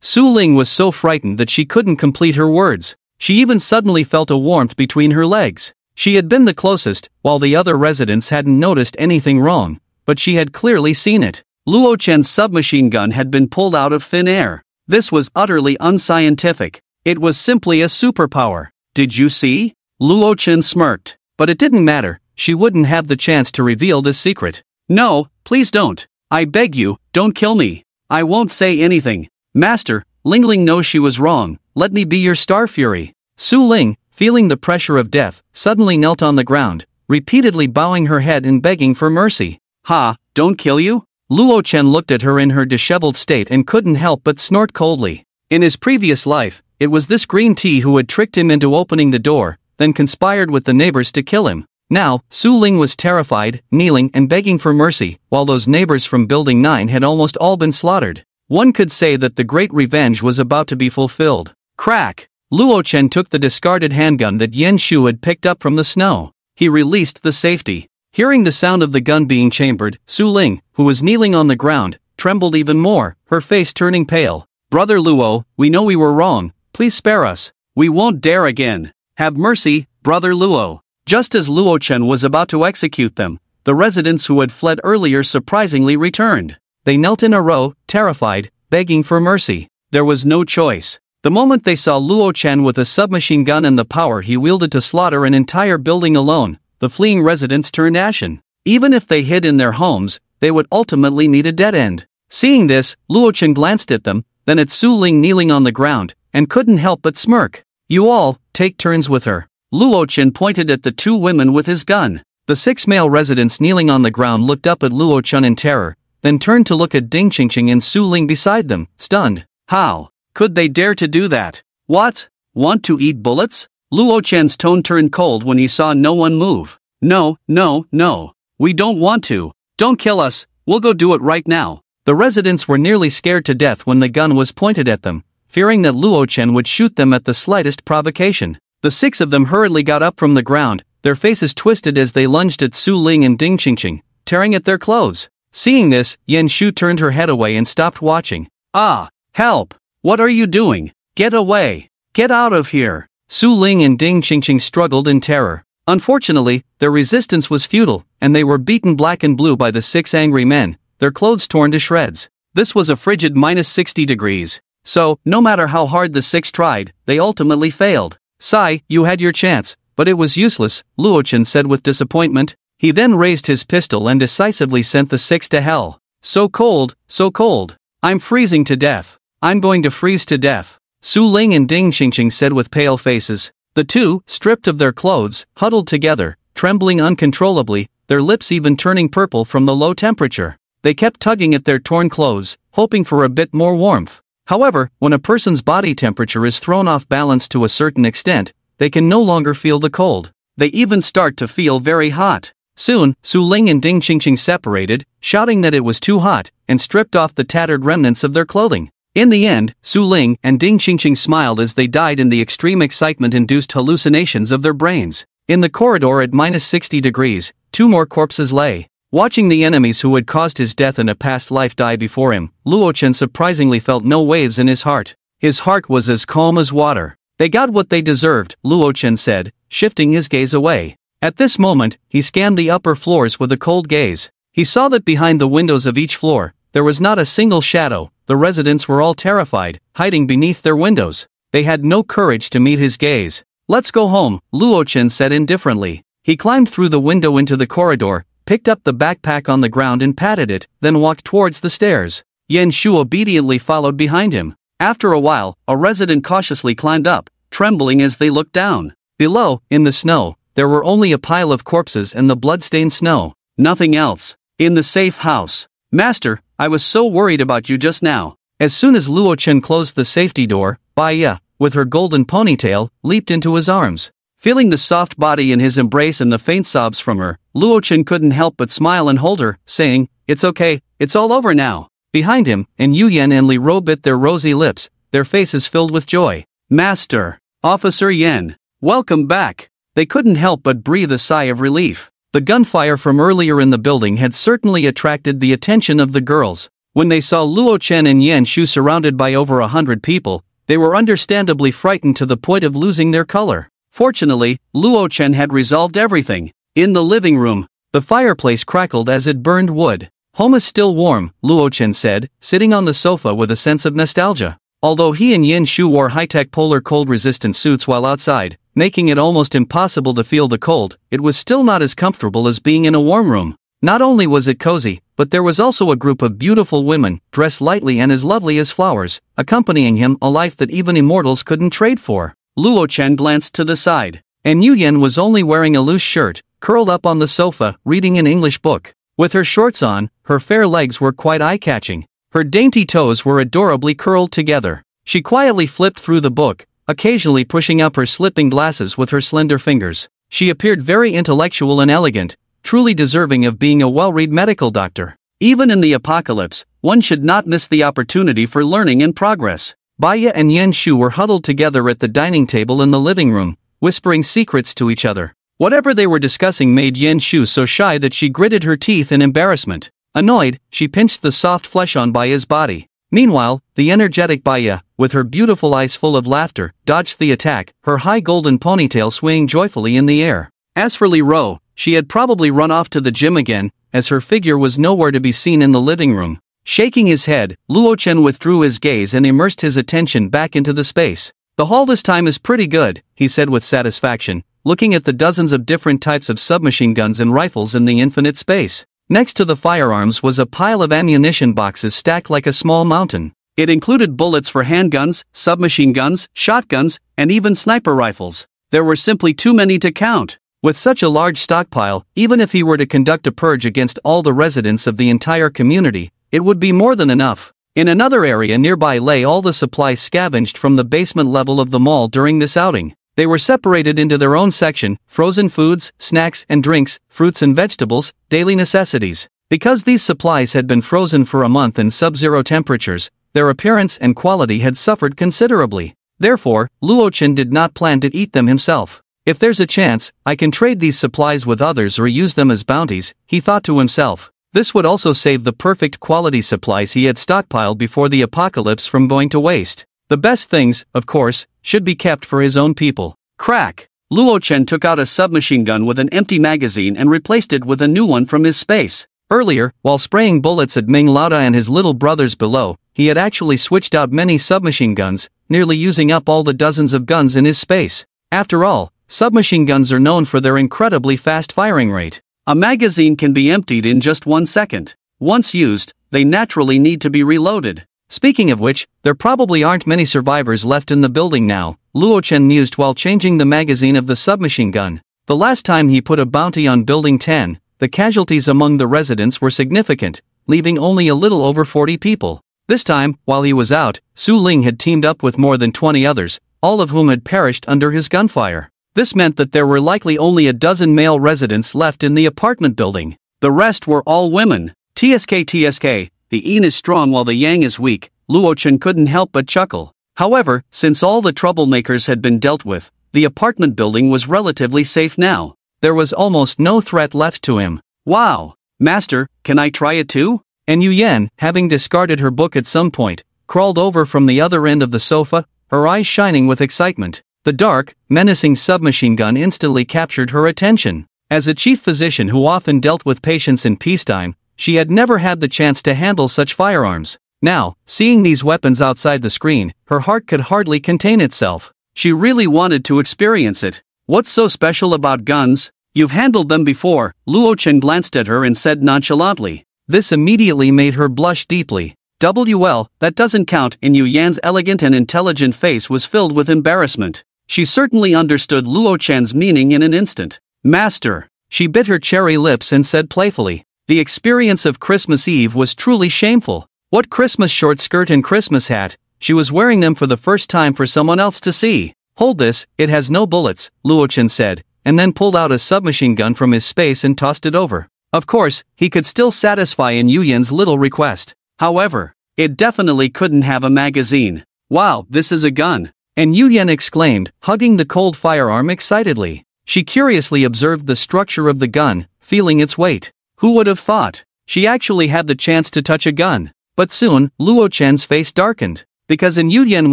Su Ling was so frightened that she couldn't complete her words. She even suddenly felt a warmth between her legs. She had been the closest, while the other residents hadn't noticed anything wrong, but she had clearly seen it. Luo Chen's submachine gun had been pulled out of thin air. This was utterly unscientific. It was simply a superpower. Did you see? Luo Chen smirked. But it didn't matter, she wouldn't have the chance to reveal this secret. No, please don't. I beg you, don't kill me. I won't say anything. Master, Ling Ling knows she was wrong, let me be your star fury. Su Ling, feeling the pressure of death, suddenly knelt on the ground, repeatedly bowing her head and begging for mercy. Ha, don't kill you? Luo Chen looked at her in her disheveled state and couldn't help but snort coldly. In his previous life, it was this green tea who had tricked him into opening the door, then conspired with the neighbors to kill him. Now, Su Ling was terrified, kneeling and begging for mercy, while those neighbors from Building 9 had almost all been slaughtered. One could say that the great revenge was about to be fulfilled. Crack! Luo Chen took the discarded handgun that Yen Shu had picked up from the snow. He released the safety. Hearing the sound of the gun being chambered, Su Ling, who was kneeling on the ground, trembled even more, her face turning pale. Brother Luo, we know we were wrong, please spare us. We won't dare again. Have mercy, Brother Luo. Just as Luo Chen was about to execute them, the residents who had fled earlier surprisingly returned. They knelt in a row, terrified, begging for mercy. There was no choice. The moment they saw Luo Chen with a submachine gun and the power he wielded to slaughter an entire building alone, the fleeing residents turned ashen. Even if they hid in their homes, they would ultimately meet a dead end. Seeing this, Luo Chen glanced at them, then at Su Ling kneeling on the ground, and couldn't help but smirk. You all, take turns with her. Luo Chen pointed at the two women with his gun. The 6 male residents kneeling on the ground looked up at Luo Chen in terror, then turned to look at Ding Qingqing and Su Ling beside them, stunned. How could they dare to do that? What? Want to eat bullets? Luo Chen's tone turned cold when he saw no one move. No, no, no. We don't want to. Don't kill us, we'll go do it right now. The residents were nearly scared to death when the gun was pointed at them, fearing that Luo Chen would shoot them at the slightest provocation. The 6 of them hurriedly got up from the ground, their faces twisted as they lunged at Su Ling and Ding Qingqing, tearing at their clothes. Seeing this, Yen Shu turned her head away and stopped watching. Ah, help! What are you doing? Get away! Get out of here! Su Ling and Ding Qingqing struggled in terror. Unfortunately, their resistance was futile, and they were beaten black and blue by the 6 angry men, their clothes torn to shreds. This was a frigid -60 degrees. So, no matter how hard the 6 tried, they ultimately failed. Sai, you had your chance, but it was useless, Luo Chen said with disappointment. He then raised his pistol and decisively sent the 6 to hell. So cold, so cold. I'm freezing to death. I'm going to freeze to death. Su Ling and Ding Qingqing said with pale faces. The two, stripped of their clothes, huddled together, trembling uncontrollably, their lips even turning purple from the low temperature. They kept tugging at their torn clothes, hoping for a bit more warmth. However, when a person's body temperature is thrown off balance to a certain extent, they can no longer feel the cold. They even start to feel very hot. Soon, Su Ling and Ding Qingqing separated, shouting that it was too hot, and stripped off the tattered remnants of their clothing. In the end, Su Ling and Ding Qingqing smiled as they died in the extreme excitement-induced hallucinations of their brains. In the corridor at -60 degrees, 2 more corpses lay. Watching the enemies who had caused his death in a past life die before him, Luo Chen surprisingly felt no waves in his heart. His heart was as calm as water. They got what they deserved, Luo Chen said, shifting his gaze away. At this moment, he scanned the upper floors with a cold gaze. He saw that behind the windows of each floor, there was not a single shadow. The residents were all terrified, hiding beneath their windows. They had no courage to meet his gaze. Let's go home, Luo Chen said indifferently. He climbed through the window into the corridor, picked up the backpack on the ground and patted it, then walked towards the stairs. Yen Shu obediently followed behind him. After a while, a resident cautiously climbed up, trembling as they looked down. Below, in the snow, there were only a pile of corpses and the blood-stained snow. Nothing else. In the safe house. Master, I was so worried about you just now. As soon as Luo Chen closed the safety door, Baiya, with her golden ponytail, leaped into his arms. Feeling the soft body in his embrace and the faint sobs from her, Luo Chen couldn't help but smile and hold her, saying, "It's okay, it's all over now." Behind him, and Yu Yan and Li Ro bit their rosy lips, their faces filled with joy. "Master! Officer Yan! Welcome back!" They couldn't help but breathe a sigh of relief. The gunfire from earlier in the building had certainly attracted the attention of the girls. When they saw Luo Chen and Yen Shu surrounded by over 100 people, they were understandably frightened to the point of losing their color. Fortunately, Luo Chen had resolved everything. In the living room, the fireplace crackled as it burned wood. "Home is still warm," Luo Chen said, sitting on the sofa with a sense of nostalgia. Although he and Yin Shu wore high-tech polar cold-resistant suits while outside, making it almost impossible to feel the cold, it was still not as comfortable as being in a warm room. Not only was it cozy, but there was also a group of beautiful women, dressed lightly and as lovely as flowers, accompanying him, a life that even immortals couldn't trade for. Luo Chen glanced to the side, and Yu Yan was only wearing a loose shirt, curled up on the sofa, reading an English book. With her shorts on, her fair legs were quite eye-catching. Her dainty toes were adorably curled together. She quietly flipped through the book, occasionally pushing up her slipping glasses with her slender fingers. She appeared very intellectual and elegant, truly deserving of being a well-read medical doctor. Even in the apocalypse, one should not miss the opportunity for learning and progress. Baya and Yen Shu were huddled together at the dining table in the living room, whispering secrets to each other. Whatever they were discussing made Yen Shu so shy that she gritted her teeth in embarrassment. Annoyed, she pinched the soft flesh on Baya's body. Meanwhile, the energetic Baya, with her beautiful eyes full of laughter, dodged the attack, her high golden ponytail swaying joyfully in the air. As for Li Ro, she had probably run off to the gym again, as her figure was nowhere to be seen in the living room. Shaking his head, Luo Chen withdrew his gaze and immersed his attention back into the space. "The hall this time is pretty good," he said with satisfaction, looking at the dozens of different types of submachine guns and rifles in the infinite space. Next to the firearms was a pile of ammunition boxes stacked like a small mountain. It included bullets for handguns, submachine guns, shotguns, and even sniper rifles. There were simply too many to count. With such a large stockpile, even if he were to conduct a purge against all the residents of the entire community, it would be more than enough. In another area nearby lay all the supplies scavenged from the basement level of the mall during this outing. They were separated into their own section: frozen foods, snacks and drinks, fruits and vegetables, daily necessities. Because these supplies had been frozen for a month in sub-zero temperatures, their appearance and quality had suffered considerably. Therefore, Luo Chen did not plan to eat them himself. "If there's a chance, I can trade these supplies with others or use them as bounties," he thought to himself. This would also save the perfect quality supplies he had stockpiled before the apocalypse from going to waste. The best things, of course, should be kept for his own people. Crack! Luo Chen took out a submachine gun with an empty magazine and replaced it with a new one from his space. Earlier, while spraying bullets at Ming Lauda and his little brothers below, he had actually switched out many submachine guns, nearly using up all the dozens of guns in his space. After all, submachine guns are known for their incredibly fast firing rate. A magazine can be emptied in just 1 second. Once used, they naturally need to be reloaded. Speaking of which, there probably aren't many survivors left in the building now, Luo Chen mused while changing the magazine of the submachine gun. The last time he put a bounty on Building 10, the casualties among the residents were significant, leaving only a little over 40 people. This time, while he was out, Su Ling had teamed up with more than 20 others, all of whom had perished under his gunfire. This meant that there were likely only a dozen male residents left in the apartment building. The rest were all women. TSK, the yin is strong while the yang is weak, Luo Chen couldn't help but chuckle. However, since all the troublemakers had been dealt with, the apartment building was relatively safe now. There was almost no threat left to him. "Wow! Master, can I try it too?" And Yu Yan, having discarded her book at some point, crawled over from the other end of the sofa, her eyes shining with excitement. The dark, menacing submachine gun instantly captured her attention. As a chief physician who often dealt with patients in peacetime, she had never had the chance to handle such firearms. Now, seeing these weapons outside the screen, her heart could hardly contain itself. She really wanted to experience it. "What's so special about guns? You've handled them before," Luo Chen glanced at her and said nonchalantly. This immediately made her blush deeply. "Well, that doesn't count," and Yu Yan's elegant and intelligent face was filled with embarrassment. She certainly understood Luo Chen's meaning in an instant. "Master," she bit her cherry lips and said playfully. The experience of Christmas Eve was truly shameful. What Christmas short skirt and Christmas hat, she was wearing them for the first time for someone else to see. "Hold this, it has no bullets," Luo Chen said, and then pulled out a submachine gun from his space and tossed it over. Of course, he could still satisfy in Yu Yan's little request. However, it definitely couldn't have a magazine. "Wow, this is a gun!" And Yu Yan exclaimed, hugging the cold firearm excitedly. She curiously observed the structure of the gun, feeling its weight. Who would have thought? She actually had the chance to touch a gun. But soon, Luo Chen's face darkened. Because Yu Yan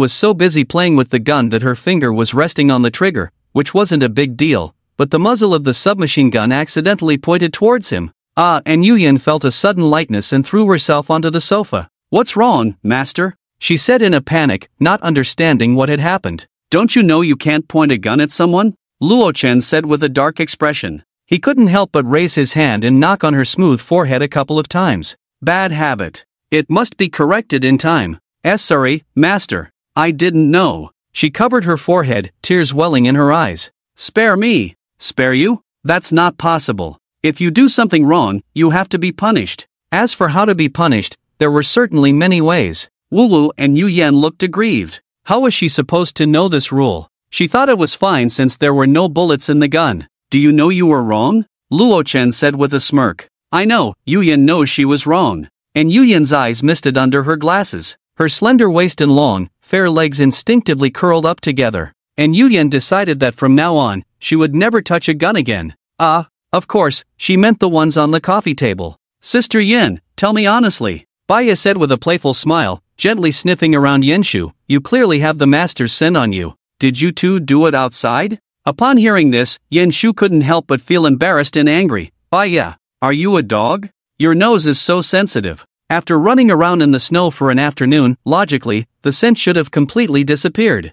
was so busy playing with the gun that her finger was resting on the trigger, which wasn't a big deal, but the muzzle of the submachine gun accidentally pointed towards him. And Yuyan felt a sudden lightness and threw herself onto the sofa. "What's wrong, master?" she said in a panic, not understanding what had happened. "Don't you know you can't point a gun at someone?" Luo Chen said with a dark expression. He couldn't help but raise his hand and knock on her smooth forehead a couple of times. "Bad habit. It must be corrected in time." Sorry, master. I didn't know." She covered her forehead, tears welling in her eyes. "Spare me." "Spare you? That's not possible. If you do something wrong, you have to be punished." As for how to be punished, there were certainly many ways. Wu and Yu Yan looked aggrieved. How was she supposed to know this rule? She thought it was fine since there were no bullets in the gun. "Do you know you were wrong?" Luo Chen said with a smirk. "I know." Yu Yan knows she was wrong. And Yu Yan's eyes misted under her glasses. Her slender waist and long, fair legs instinctively curled up together. And Yu Yan decided that from now on, she would never touch a gun again. Of course, she meant the ones on the coffee table. "Sister Yin, tell me honestly," Baya said with a playful smile, gently sniffing around Yenshu, "you clearly have the master's scent on you. Did you two do it outside?" Upon hearing this, Yenshu couldn't help but feel embarrassed and angry. "Baya, are you a dog? Your nose is so sensitive." After running around in the snow for an afternoon, logically, the scent should have completely disappeared.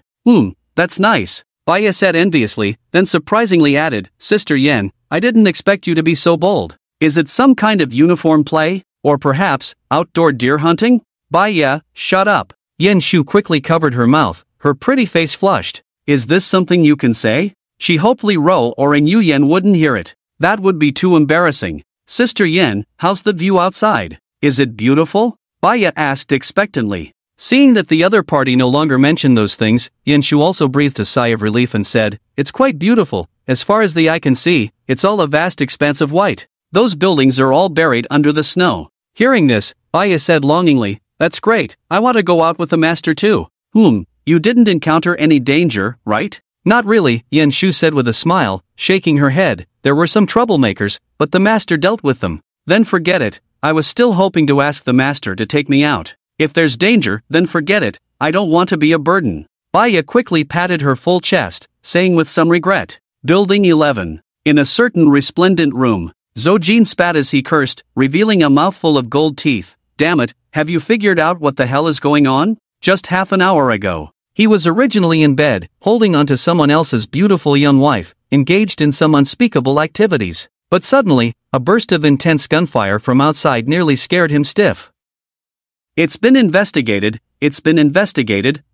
That's nice," Baya said enviously, then surprisingly added, "Sister Yen, I didn't expect you to be so bold. Is it some kind of uniform play? Or perhaps, outdoor deer hunting?" "Baya, shut up." Yen Shu quickly covered her mouth, her pretty face flushed. "Is this something you can say?" She hoped Li Ro or Yu Yan wouldn't hear it. That would be too embarrassing. "Sister Yen, how's the view outside? Is it beautiful?" Baya asked expectantly. Seeing that the other party no longer mentioned those things, Yenshu also breathed a sigh of relief and said, "It's quite beautiful. As far as the eye can see, it's all a vast expanse of white. Those buildings are all buried under the snow." Hearing this, Baya said longingly, "That's great. I want to go out with the master too." You didn't encounter any danger, right?" "Not really," Yenshu said with a smile, shaking her head. "There were some troublemakers, but the master dealt with them." "Then forget it. I was still hoping to ask the master to take me out. If there's danger, then forget it. I don't want to be a burden." Baya quickly patted her full chest, saying with some regret. Building 11. In a certain resplendent room, Zojin spat as he cursed, revealing a mouthful of gold teeth. "Damn it, have you figured out what the hell is going on? Just half an hour ago, he was originally in bed, holding onto someone else's beautiful young wife, engaged in some unspeakable activities. But suddenly, a burst of intense gunfire from outside nearly scared him stiff. It's been investigated,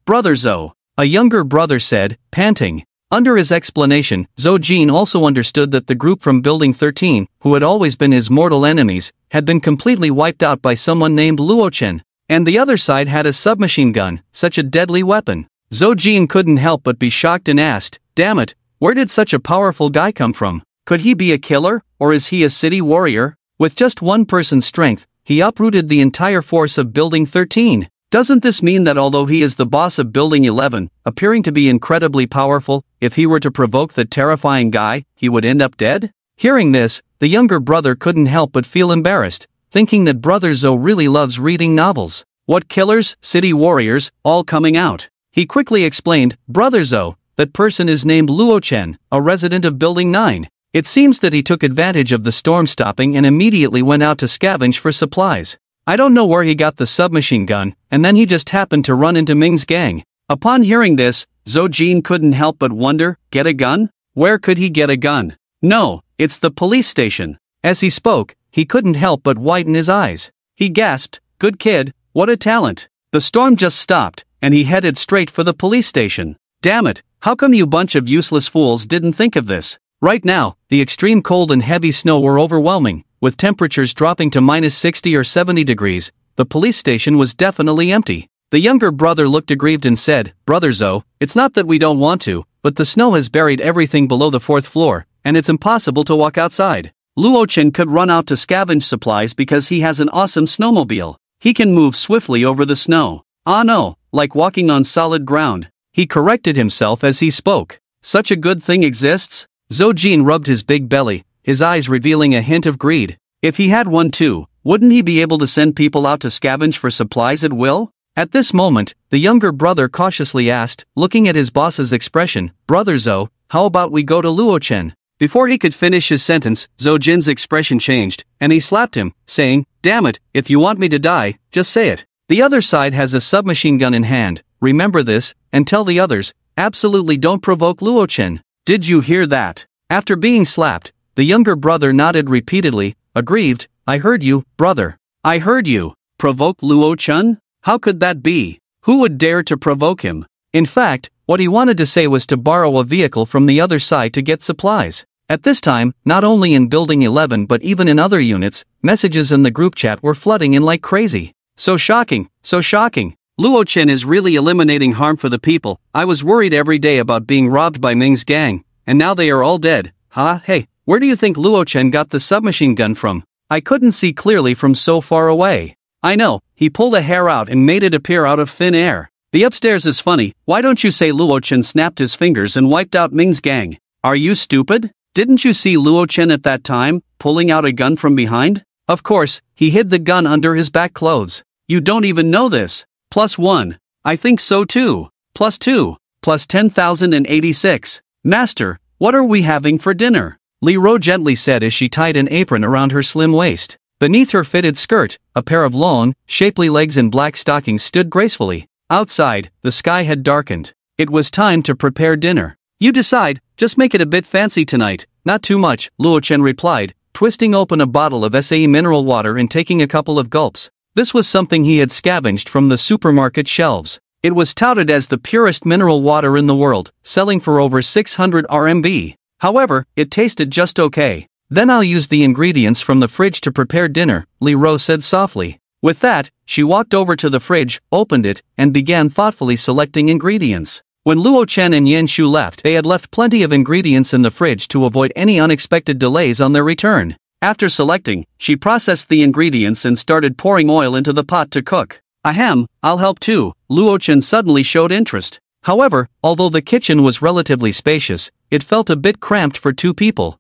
Brother Zo," a younger brother said, panting. Under his explanation, Zojin also understood that the group from Building 13, who had always been his mortal enemies, had been completely wiped out by someone named Luochen. And the other side had a submachine gun, such a deadly weapon. Zojin couldn't help but be shocked and asked, "Damn it, where did such a powerful guy come from? Could he be a killer, or is he a city warrior?" With just one person's strength, he uprooted the entire force of Building 13. Doesn't this mean that although he is the boss of Building 11, appearing to be incredibly powerful, if he were to provoke the terrifying guy, he would end up dead? Hearing this, the younger brother couldn't help but feel embarrassed, thinking that Brother Zo really loves reading novels. What killers, city warriors, all coming out? He quickly explained, "Brother Zo, that person is named Luochen, a resident of Building 9. It seems that he took advantage of the storm stopping and immediately went out to scavenge for supplies. I don't know where he got the submachine gun, and then he just happened to run into Ming's gang." Upon hearing this, Zojin couldn't help but wonder, get a gun? Where could he get a gun? "No, it's the police station." As he spoke, he couldn't help but widen his eyes. He gasped, "Good kid, what a talent." The storm just stopped, and he headed straight for the police station. "Damn it, how come you bunch of useless fools didn't think of this?" Right now, the extreme cold and heavy snow were overwhelming, with temperatures dropping to -60 or 70 degrees. The police station was definitely empty. The younger brother looked aggrieved and said, "Brother Zo, it's not that we don't want to, but the snow has buried everything below the 4th floor, and it's impossible to walk outside. Luochen could run out to scavenge supplies because he has an awesome snowmobile. He can move swiftly over the snow. Ah no, like walking on solid ground." He corrected himself as he spoke. "Such a good thing exists?" Zojin rubbed his big belly, his eyes revealing a hint of greed. If he had one too, wouldn't he be able to send people out to scavenge for supplies at will? At this moment, the younger brother cautiously asked, looking at his boss's expression, "Brother Zo, how about we go to Luochen? Before he could finish his sentence, Zhou Jin's expression changed, and he slapped him, saying, "Damn it, if you want me to die, just say it. The other side has a submachine gun in hand, remember this, and tell the others, absolutely don't provoke Luochen. Did you hear that?" After being slapped, the younger brother nodded repeatedly, aggrieved. "I heard you, brother. I heard you. Provoke Luochen? How could that be? Who would dare to provoke him?" In fact, what he wanted to say was to borrow a vehicle from the other side to get supplies. At this time, not only in Building 11 but even in other units, messages in the group chat were flooding in like crazy. So shocking, so shocking. Luochen is really eliminating harm for the people. I was worried every day about being robbed by Ming's gang, and now they are all dead. Hey, where do you think Luochen got the submachine gun from? I couldn't see clearly from so far away. I know, he pulled a hair out and made it appear out of thin air. The upstairs is funny, why don't you say Luochen snapped his fingers and wiped out Ming's gang? Are you stupid? Didn't you see Luochen at that time, pulling out a gun from behind? Of course, he hid the gun under his back clothes. You don't even know this. +1. I think so too. +2. Plus 10,086. Master, what are we having for dinner? Li Ro gently said as she tied an apron around her slim waist. Beneath her fitted skirt, a pair of long, shapely legs in black stockings stood gracefully. Outside, the sky had darkened. It was time to prepare dinner. You decide, just make it a bit fancy tonight, not too much, Luochen replied, twisting open a bottle of SAE mineral water and taking a couple of gulps. This was something he had scavenged from the supermarket shelves. It was touted as the purest mineral water in the world, selling for over 600 RMB. However, it tasted just okay. Then I'll use the ingredients from the fridge to prepare dinner, Li Ro said softly. With that, she walked over to the fridge, opened it, and began thoughtfully selecting ingredients. When Luochen and Yan Shu left, they had left plenty of ingredients in the fridge to avoid any unexpected delays on their return. After selecting, she processed the ingredients and started pouring oil into the pot to cook. Ahem, I'll help too, Luochen suddenly showed interest. However, although the kitchen was relatively spacious, it felt a bit cramped for two people.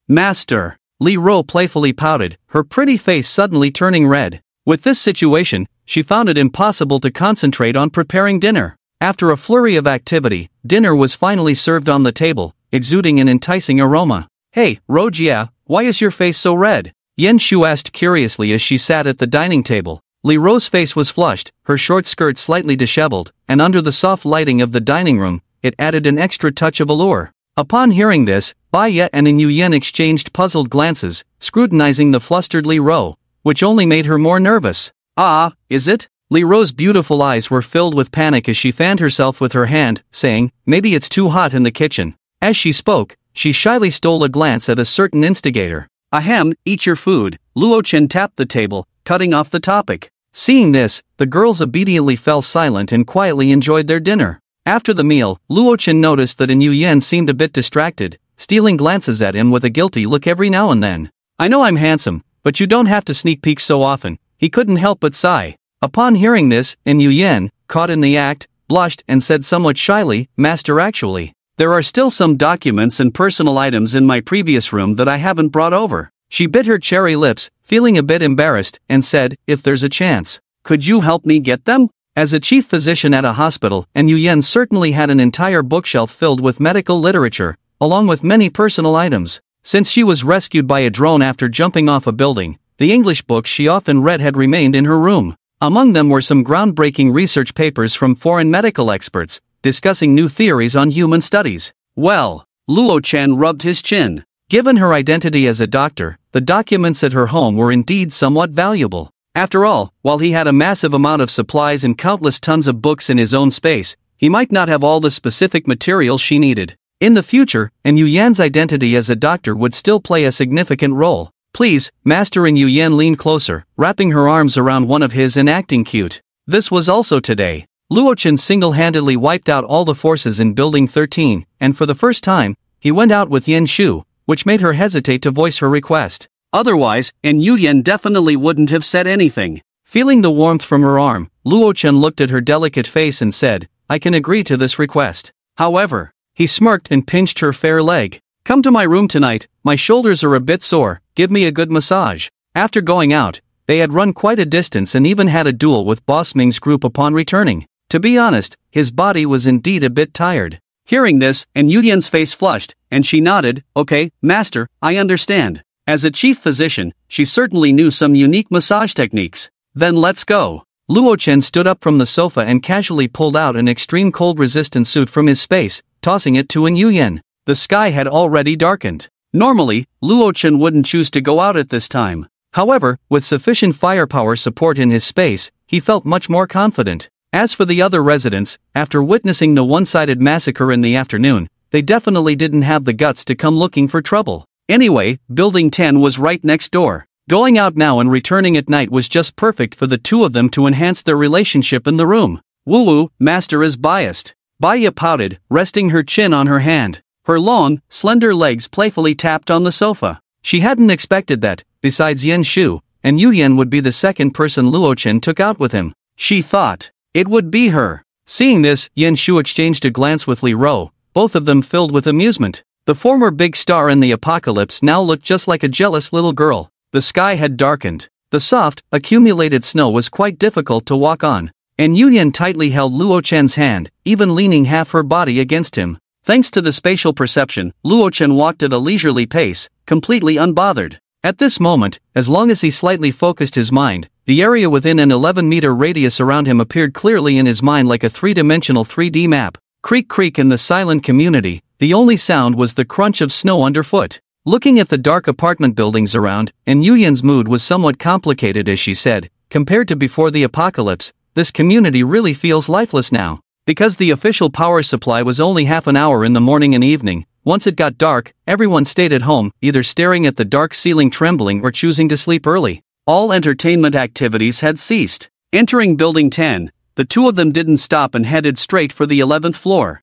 Master, Li Ro playfully pouted, her pretty face suddenly turning red. With this situation, she found it impossible to concentrate on preparing dinner. After a flurry of activity, dinner was finally served on the table, exuding an enticing aroma. Hey, Rojia, why is your face so red? Yan Shu asked curiously as she sat at the dining table. Li Ro's face was flushed, her short skirt slightly disheveled, and under the soft lighting of the dining room, it added an extra touch of allure. Upon hearing this, Bai Ye and Yu Yen exchanged puzzled glances, scrutinizing the flustered Li Ro, which only made her more nervous. Ah, is it? Li Ro's beautiful eyes were filled with panic as she fanned herself with her hand, saying, maybe it's too hot in the kitchen. As she spoke, she shyly stole a glance at a certain instigator. Ahem, eat your food, Luochen tapped the table, cutting off the topic. Seeing this, the girls obediently fell silent and quietly enjoyed their dinner. After the meal, Luochen noticed that Yu Yen seemed a bit distracted, stealing glances at him with a guilty look every now and then. I know I'm handsome, but you don't have to sneak peeks so often, he couldn't help but sigh. Upon hearing this, Yu Yen, caught in the act, blushed and said somewhat shyly, Master actually, there are still some documents and personal items in my previous room that I haven't brought over. She bit her cherry lips, feeling a bit embarrassed, and said, if there's a chance, could you help me get them? As a chief physician at a hospital, Yu Yen certainly had an entire bookshelf filled with medical literature, along with many personal items. Since she was rescued by a drone after jumping off a building, the English books she often read had remained in her room. Among them were some groundbreaking research papers from foreign medical experts, discussing new theories on human studies. Well, Luochen rubbed his chin. Given her identity as a doctor, the documents at her home were indeed somewhat valuable. After all, while he had a massive amount of supplies and countless tons of books in his own space, he might not have all the specific materials she needed. In the future, Yu Yan's identity as a doctor would still play a significant role. Please, Master. Yu Yen leaned closer, wrapping her arms around one of his and acting cute. This was also today. Luochen single-handedly wiped out all the forces in Building 13, and for the first time, he went out with Yan Shu, which made her hesitate to voice her request. Otherwise, Yu Yen definitely wouldn't have said anything. Feeling the warmth from her arm, Luochen looked at her delicate face and said, I can agree to this request. However, he smirked and pinched her fair leg. Come to my room tonight, my shoulders are a bit sore, give me a good massage. After going out, they had run quite a distance and even had a duel with Boss Ming's group upon returning. To be honest, his body was indeed a bit tired. Hearing this, and Yuyan's face flushed, and she nodded, "Okay, master, I understand." As a chief physician, she certainly knew some unique massage techniques. "Then let's go." Luo Chen stood up from the sofa and casually pulled out an extreme cold-resistant suit from his space, tossing it to Yuyan. The sky had already darkened. Normally, Luo Chen wouldn't choose to go out at this time. However, with sufficient firepower support in his space, he felt much more confident. As for the other residents, after witnessing the one-sided massacre in the afternoon, they definitely didn't have the guts to come looking for trouble. Anyway, Building 10 was right next door. Going out now and returning at night was just perfect for the two of them to enhance their relationship in the room. "Woo-woo, master is biased." Baya pouted, resting her chin on her hand. Her long, slender legs playfully tapped on the sofa. She hadn't expected that, besides Yen Shu, and Yuyan would be the second person Luo Chen took out with him. She thought it would be her. Seeing this, Yen Shu exchanged a glance with Li Ro, both of them filled with amusement. The former big star in the apocalypse now looked just like a jealous little girl. The sky had darkened. The soft, accumulated snow was quite difficult to walk on, and Yuyan tightly held Luo Chen's hand, even leaning half her body against him. Thanks to the spatial perception, Luo Chen walked at a leisurely pace, completely unbothered. At this moment, as long as he slightly focused his mind, the area within an 11-meter radius around him appeared clearly in his mind like a three-dimensional 3D map. Creak creak in the silent community, the only sound was the crunch of snow underfoot. Looking at the dark apartment buildings around, and Yuyan's mood was somewhat complicated as she said, "Compared to before the apocalypse, this community really feels lifeless now." Because the official power supply was only half an hour in the morning and evening, once it got dark, everyone stayed at home, either staring at the dark ceiling trembling or choosing to sleep early. All entertainment activities had ceased. Entering Building 10, the two of them didn't stop and headed straight for the 11th floor.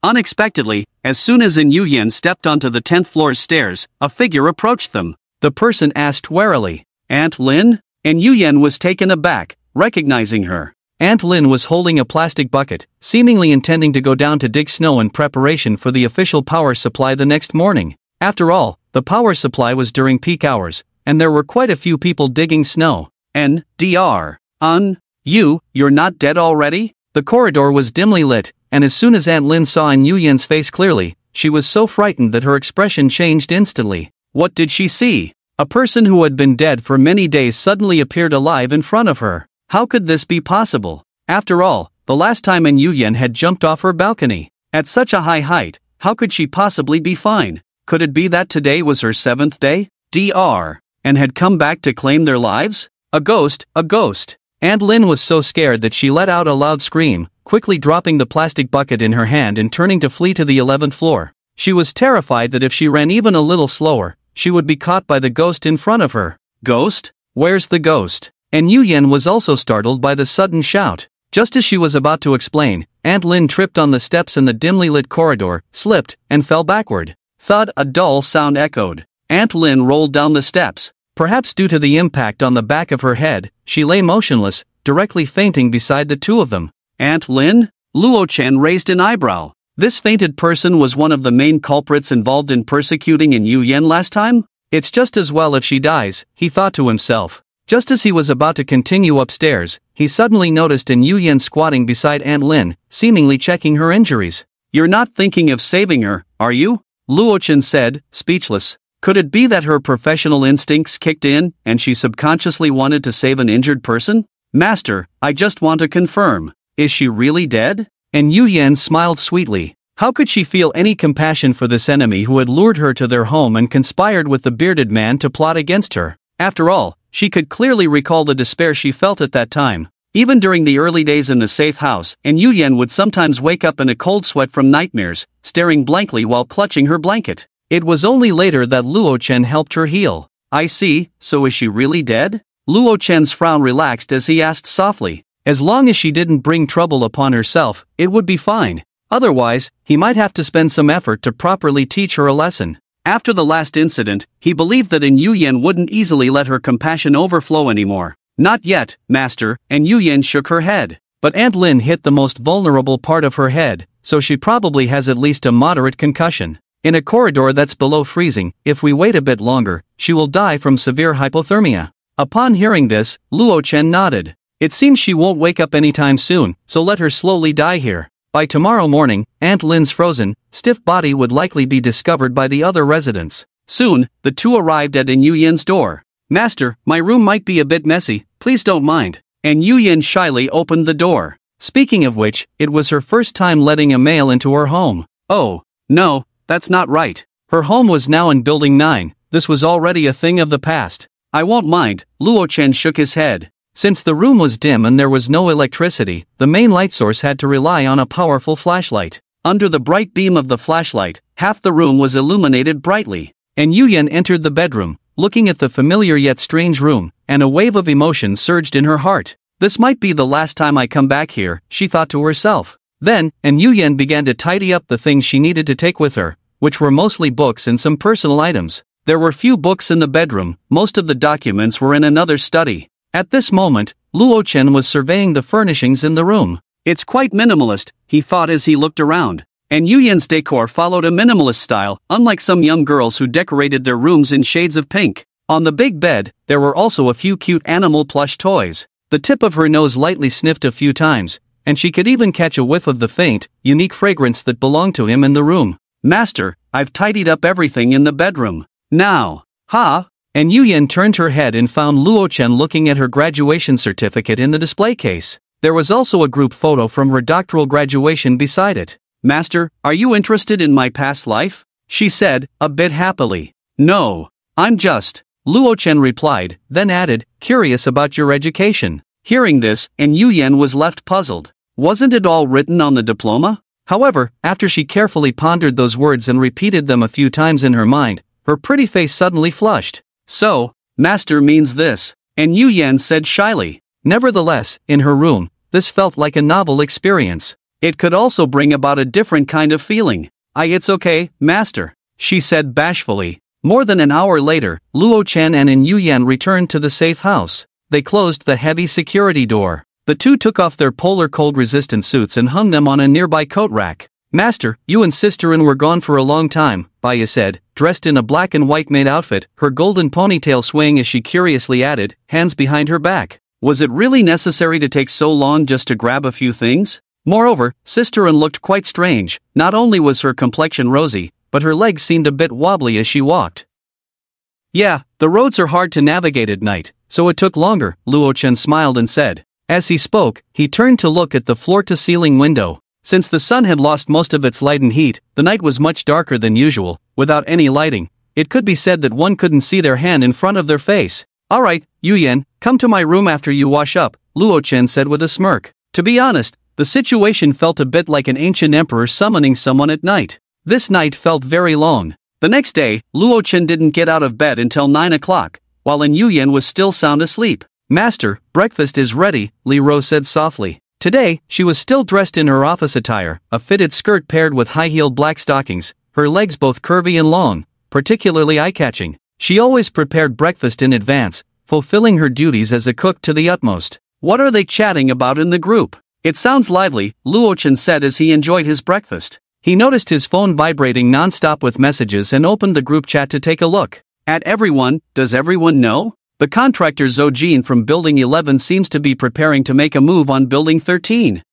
Unexpectedly, as soon as Yuyan stepped onto the 10th floor's stairs, a figure approached them. The person asked warily, "Aunt Lin?" And Yuyan was taken aback, recognizing her. Aunt Lin was holding a plastic bucket, seemingly intending to go down to dig snow in preparation for the official power supply the next morning. After all, the power supply was during peak hours, and there were quite a few people digging snow. You're not dead already?" The corridor was dimly lit, and as soon as Aunt Lin saw Yuyan's face clearly, she was so frightened that her expression changed instantly. What did she see? A person who had been dead for many days suddenly appeared alive in front of her. How could this be possible? After all, the last time Yuyan had jumped off her balcony. At such a high height, how could she possibly be fine? Could it be that today was her 7th day? And had come back to claim their lives? A ghost, a ghost. Aunt Lin was so scared that she let out a loud scream, quickly dropping the plastic bucket in her hand and turning to flee to the 11th floor. She was terrified that if she ran even a little slower, she would be caught by the ghost in front of her. Ghost? Where's the ghost? And Yuyan was also startled by the sudden shout. Just as she was about to explain, Aunt Lin tripped on the steps in the dimly lit corridor, slipped, and fell backward. Thud, a dull sound echoed. Aunt Lin rolled down the steps. Perhaps due to the impact on the back of her head, she lay motionless, directly fainting beside the two of them. Aunt Lin? Luo Chen raised an eyebrow. This fainted person was one of the main culprits involved in persecuting Yuyan last time? It's just as well if she dies, he thought to himself. Just as he was about to continue upstairs, he suddenly noticed Yuyan squatting beside Aunt Lin, seemingly checking her injuries. "You're not thinking of saving her, are you?" Luo Chen said, speechless. Could it be that her professional instincts kicked in, and she subconsciously wanted to save an injured person? "Master, I just want to confirm. Is she really dead?" And Yuyan smiled sweetly. How could she feel any compassion for this enemy who had lured her to their home and conspired with the bearded man to plot against her? After all, she could clearly recall the despair she felt at that time. Even during the early days in the safe house, Yuyan would sometimes wake up in a cold sweat from nightmares, staring blankly while clutching her blanket. It was only later that Luo Chen helped her heal. "I see, so is she really dead?" Luo Chen's frown relaxed as he asked softly. As long as she didn't bring trouble upon herself, it would be fine. Otherwise, he might have to spend some effort to properly teach her a lesson. After the last incident, he believed that Yuyan wouldn't easily let her compassion overflow anymore. "Not yet, master," and Yuyan shook her head. But Aunt Lin hit the most vulnerable part of her head, so she probably has at least a moderate concussion. In a corridor that's below freezing, if we wait a bit longer, she will die from severe hypothermia. Upon hearing this, Luo Chen nodded. It seems she won't wake up anytime soon, so let her slowly die here. By tomorrow morning, Aunt Lynn's frozen, stiff body would likely be discovered by the other residents. Soon, the two arrived at In Yuyen's door. "Master, my room might be a bit messy, please don't mind." And Yuyen shyly opened the door. Speaking of which, it was her first time letting a male into her home. Oh, no, that's not right. Her home was now in Building 9, this was already a thing of the past. "I won't mind," Luo Chen shook his head. Since the room was dim and there was no electricity, the main light source had to rely on a powerful flashlight. Under the bright beam of the flashlight, half the room was illuminated brightly. And Yuyen entered the bedroom, looking at the familiar yet strange room, and a wave of emotion surged in her heart. "This might be the last time I come back here," she thought to herself. Then, Yuyen began to tidy up the things she needed to take with her, which were mostly books and some personal items. There were few books in the bedroom, most of the documents were in another study. At this moment, Luo Chen was surveying the furnishings in the room. "It's quite minimalist," he thought as he looked around. And Yuyen's decor followed a minimalist style, unlike some young girls who decorated their rooms in shades of pink. On the big bed, there were also a few cute animal plush toys. The tip of her nose lightly sniffed a few times, and she could even catch a whiff of the faint, unique fragrance that belonged to him in the room. "Master, I've tidied up everything in the bedroom. Now." "Ha?" And Yuyen turned her head and found Luo Chen looking at her graduation certificate in the display case. There was also a group photo from her doctoral graduation beside it. "Master, are you interested in my past life?" she said, a bit happily. "No. I'm just," Luo Chen replied, then added, "curious about your education." Hearing this, and Yuyen was left puzzled. Wasn't it all written on the diploma? However, after she carefully pondered those words and repeated them a few times in her mind, her pretty face suddenly flushed. "So, master means this," and Yuyen said shyly. Nevertheless, in her room, this felt like a novel experience. It could also bring about a different kind of feeling. It's okay, master," she said bashfully. More than an hour later, Luo Chen and In Yuyen returned to the safe house. They closed the heavy security door. The two took off their polar cold-resistant suits and hung them on a nearby coat rack. "Master, you and Sister-in were gone for a long time," Baya said, dressed in a black and white maid outfit, her golden ponytail swaying as she curiously added, hands behind her back. "Was it really necessary to take so long just to grab a few things?" Moreover, Sister-in looked quite strange. Not only was her complexion rosy, but her legs seemed a bit wobbly as she walked. "Yeah, the roads are hard to navigate at night, so it took longer," Luo Chen smiled and said. As he spoke, he turned to look at the floor-to-ceiling window. Since the sun had lost most of its light and heat, the night was much darker than usual. Without any lighting, it could be said that one couldn't see their hand in front of their face. "All right, Yuyen, come to my room after you wash up," Luo Chen said with a smirk. To be honest, the situation felt a bit like an ancient emperor summoning someone at night. This night felt very long. The next day, Luo Chen didn't get out of bed until 9 o'clock, while In Yuyen was still sound asleep. "Master, breakfast is ready," Li Rou said softly. Today, she was still dressed in her office attire, a fitted skirt paired with high-heeled black stockings, her legs both curvy and long, particularly eye-catching. She always prepared breakfast in advance, fulfilling her duties as a cook to the utmost. "What are they chatting about in the group? It sounds lively," Luo Chen said as he enjoyed his breakfast. He noticed his phone vibrating non-stop with messages and opened the group chat to take a look. At everyone, does everyone know? The contractor Zhou Jin from Building 11 seems to be preparing to make a move on Building 13.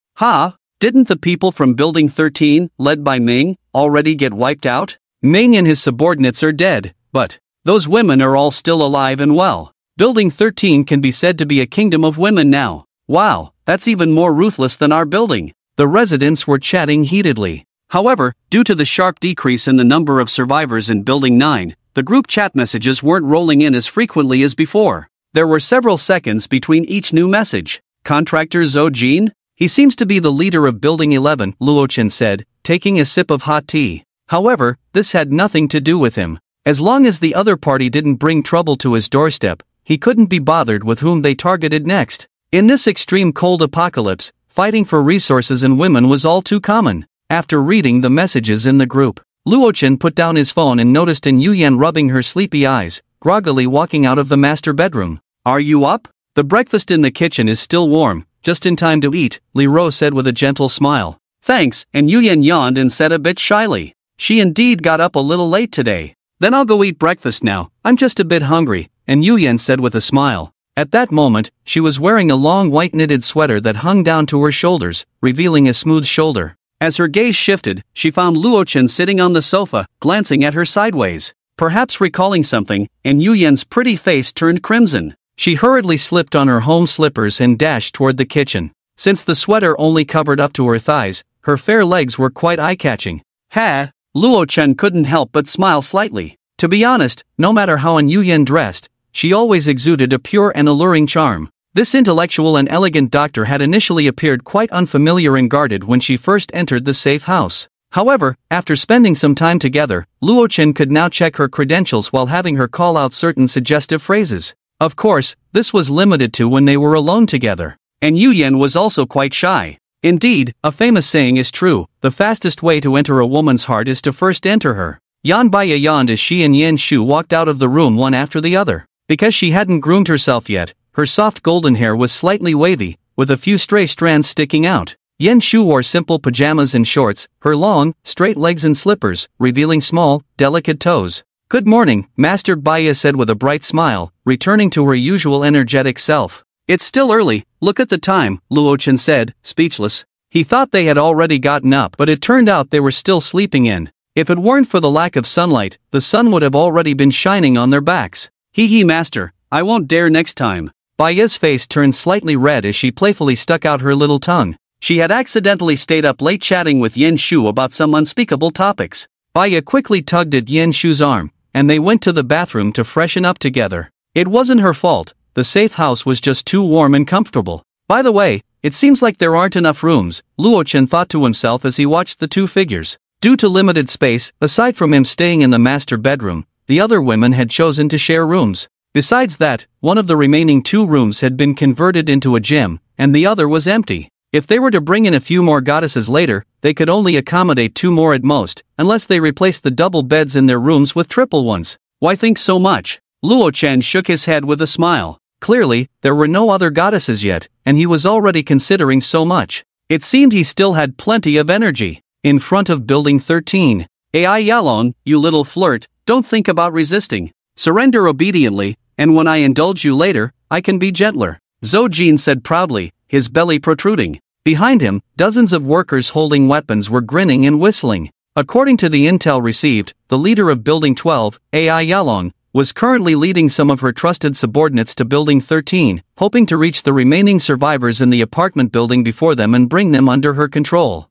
Didn't the people from Building 13, led by Ming, already get wiped out? Ming and his subordinates are dead, but those women are all still alive and well. Building 13 can be said to be a kingdom of women now. Wow, that's even more ruthless than our building. The residents were chatting heatedly. However, due to the sharp decrease in the number of survivors in Building 9, the group chat messages weren't rolling in as frequently as before. There were several seconds between each new message. "Contractor Zhou Jin? He seems to be the leader of Building 11, Luo Chen said, taking a sip of hot tea. However, this had nothing to do with him. As long as the other party didn't bring trouble to his doorstep, he couldn't be bothered with whom they targeted next. In this extreme cold apocalypse, fighting for resources and women was all too common. After reading the messages in the group, Luo Chen put down his phone and noticed In Yuyen rubbing her sleepy eyes, groggily walking out of the master bedroom. "Are you up? The breakfast in the kitchen is still warm, just in time to eat," Li Rou said with a gentle smile. "Thanks," and Yuyen yawned and said a bit shyly. She indeed got up a little late today. "Then I'll go eat breakfast now, I'm just a bit hungry," and Yuyen said with a smile. At that moment, she was wearing a long white knitted sweater that hung down to her shoulders, revealing a smooth shoulder. As her gaze shifted, she found Luo Chen sitting on the sofa, glancing at her sideways. Perhaps recalling something, and Yu Yan's pretty face turned crimson. She hurriedly slipped on her home slippers and dashed toward the kitchen. Since the sweater only covered up to her thighs, her fair legs were quite eye-catching. Ha! Luo Chen couldn't help but smile slightly. To be honest, no matter how Yu Yan dressed, she always exuded a pure and alluring charm. This intellectual and elegant doctor had initially appeared quite unfamiliar and guarded when she first entered the safe house. However, after spending some time together, Luo Chen could now check her credentials while having her call out certain suggestive phrases. Of course, this was limited to when they were alone together. And Yu Yan was also quite shy. Indeed, a famous saying is true: the fastest way to enter a woman's heart is to first enter her. Yan Baya yawned as she and Yan Shu walked out of the room one after the other. Because she hadn't groomed herself yet, her soft golden hair was slightly wavy, with a few stray strands sticking out. Yan Shu wore simple pajamas and shorts, her long, straight legs in slippers, revealing small, delicate toes. "Good morning," Master Baya said with a bright smile, returning to her usual energetic self. "It's still early, look at the time," Luo Chen said, speechless. He thought they had already gotten up, but it turned out they were still sleeping in. If it weren't for the lack of sunlight, the sun would have already been shining on their backs. "Hee master, I won't dare next time." Baya's face turned slightly red as she playfully stuck out her little tongue. She had accidentally stayed up late chatting with Yan Shu about some unspeakable topics. Baya quickly tugged at Yan Shu's arm, and they went to the bathroom to freshen up together. It wasn't her fault, the safe house was just too warm and comfortable. By the way, it seems like there aren't enough rooms, Luo Chen thought to himself as he watched the two figures. Due to limited space, aside from him staying in the master bedroom, the other women had chosen to share rooms. Besides that, one of the remaining 2 rooms had been converted into a gym, and the other was empty. If they were to bring in a few more goddesses later, they could only accommodate 2 more at most, unless they replaced the double beds in their rooms with triple ones. Why think so much? Luo Chen shook his head with a smile. Clearly, there were no other goddesses yet, and he was already considering so much. It seemed he still had plenty of energy. In front of Building 13. "Ai Yalong, you little flirt, don't think about resisting. Surrender obediently, and when I indulge you later, I can be gentler," Zhou Jin said proudly, his belly protruding. Behind him, dozens of workers holding weapons were grinning and whistling. According to the intel received, the leader of Building 12, Ai Yalong, was currently leading some of her trusted subordinates to Building 13, hoping to reach the remaining survivors in the apartment building before them and bring them under her control.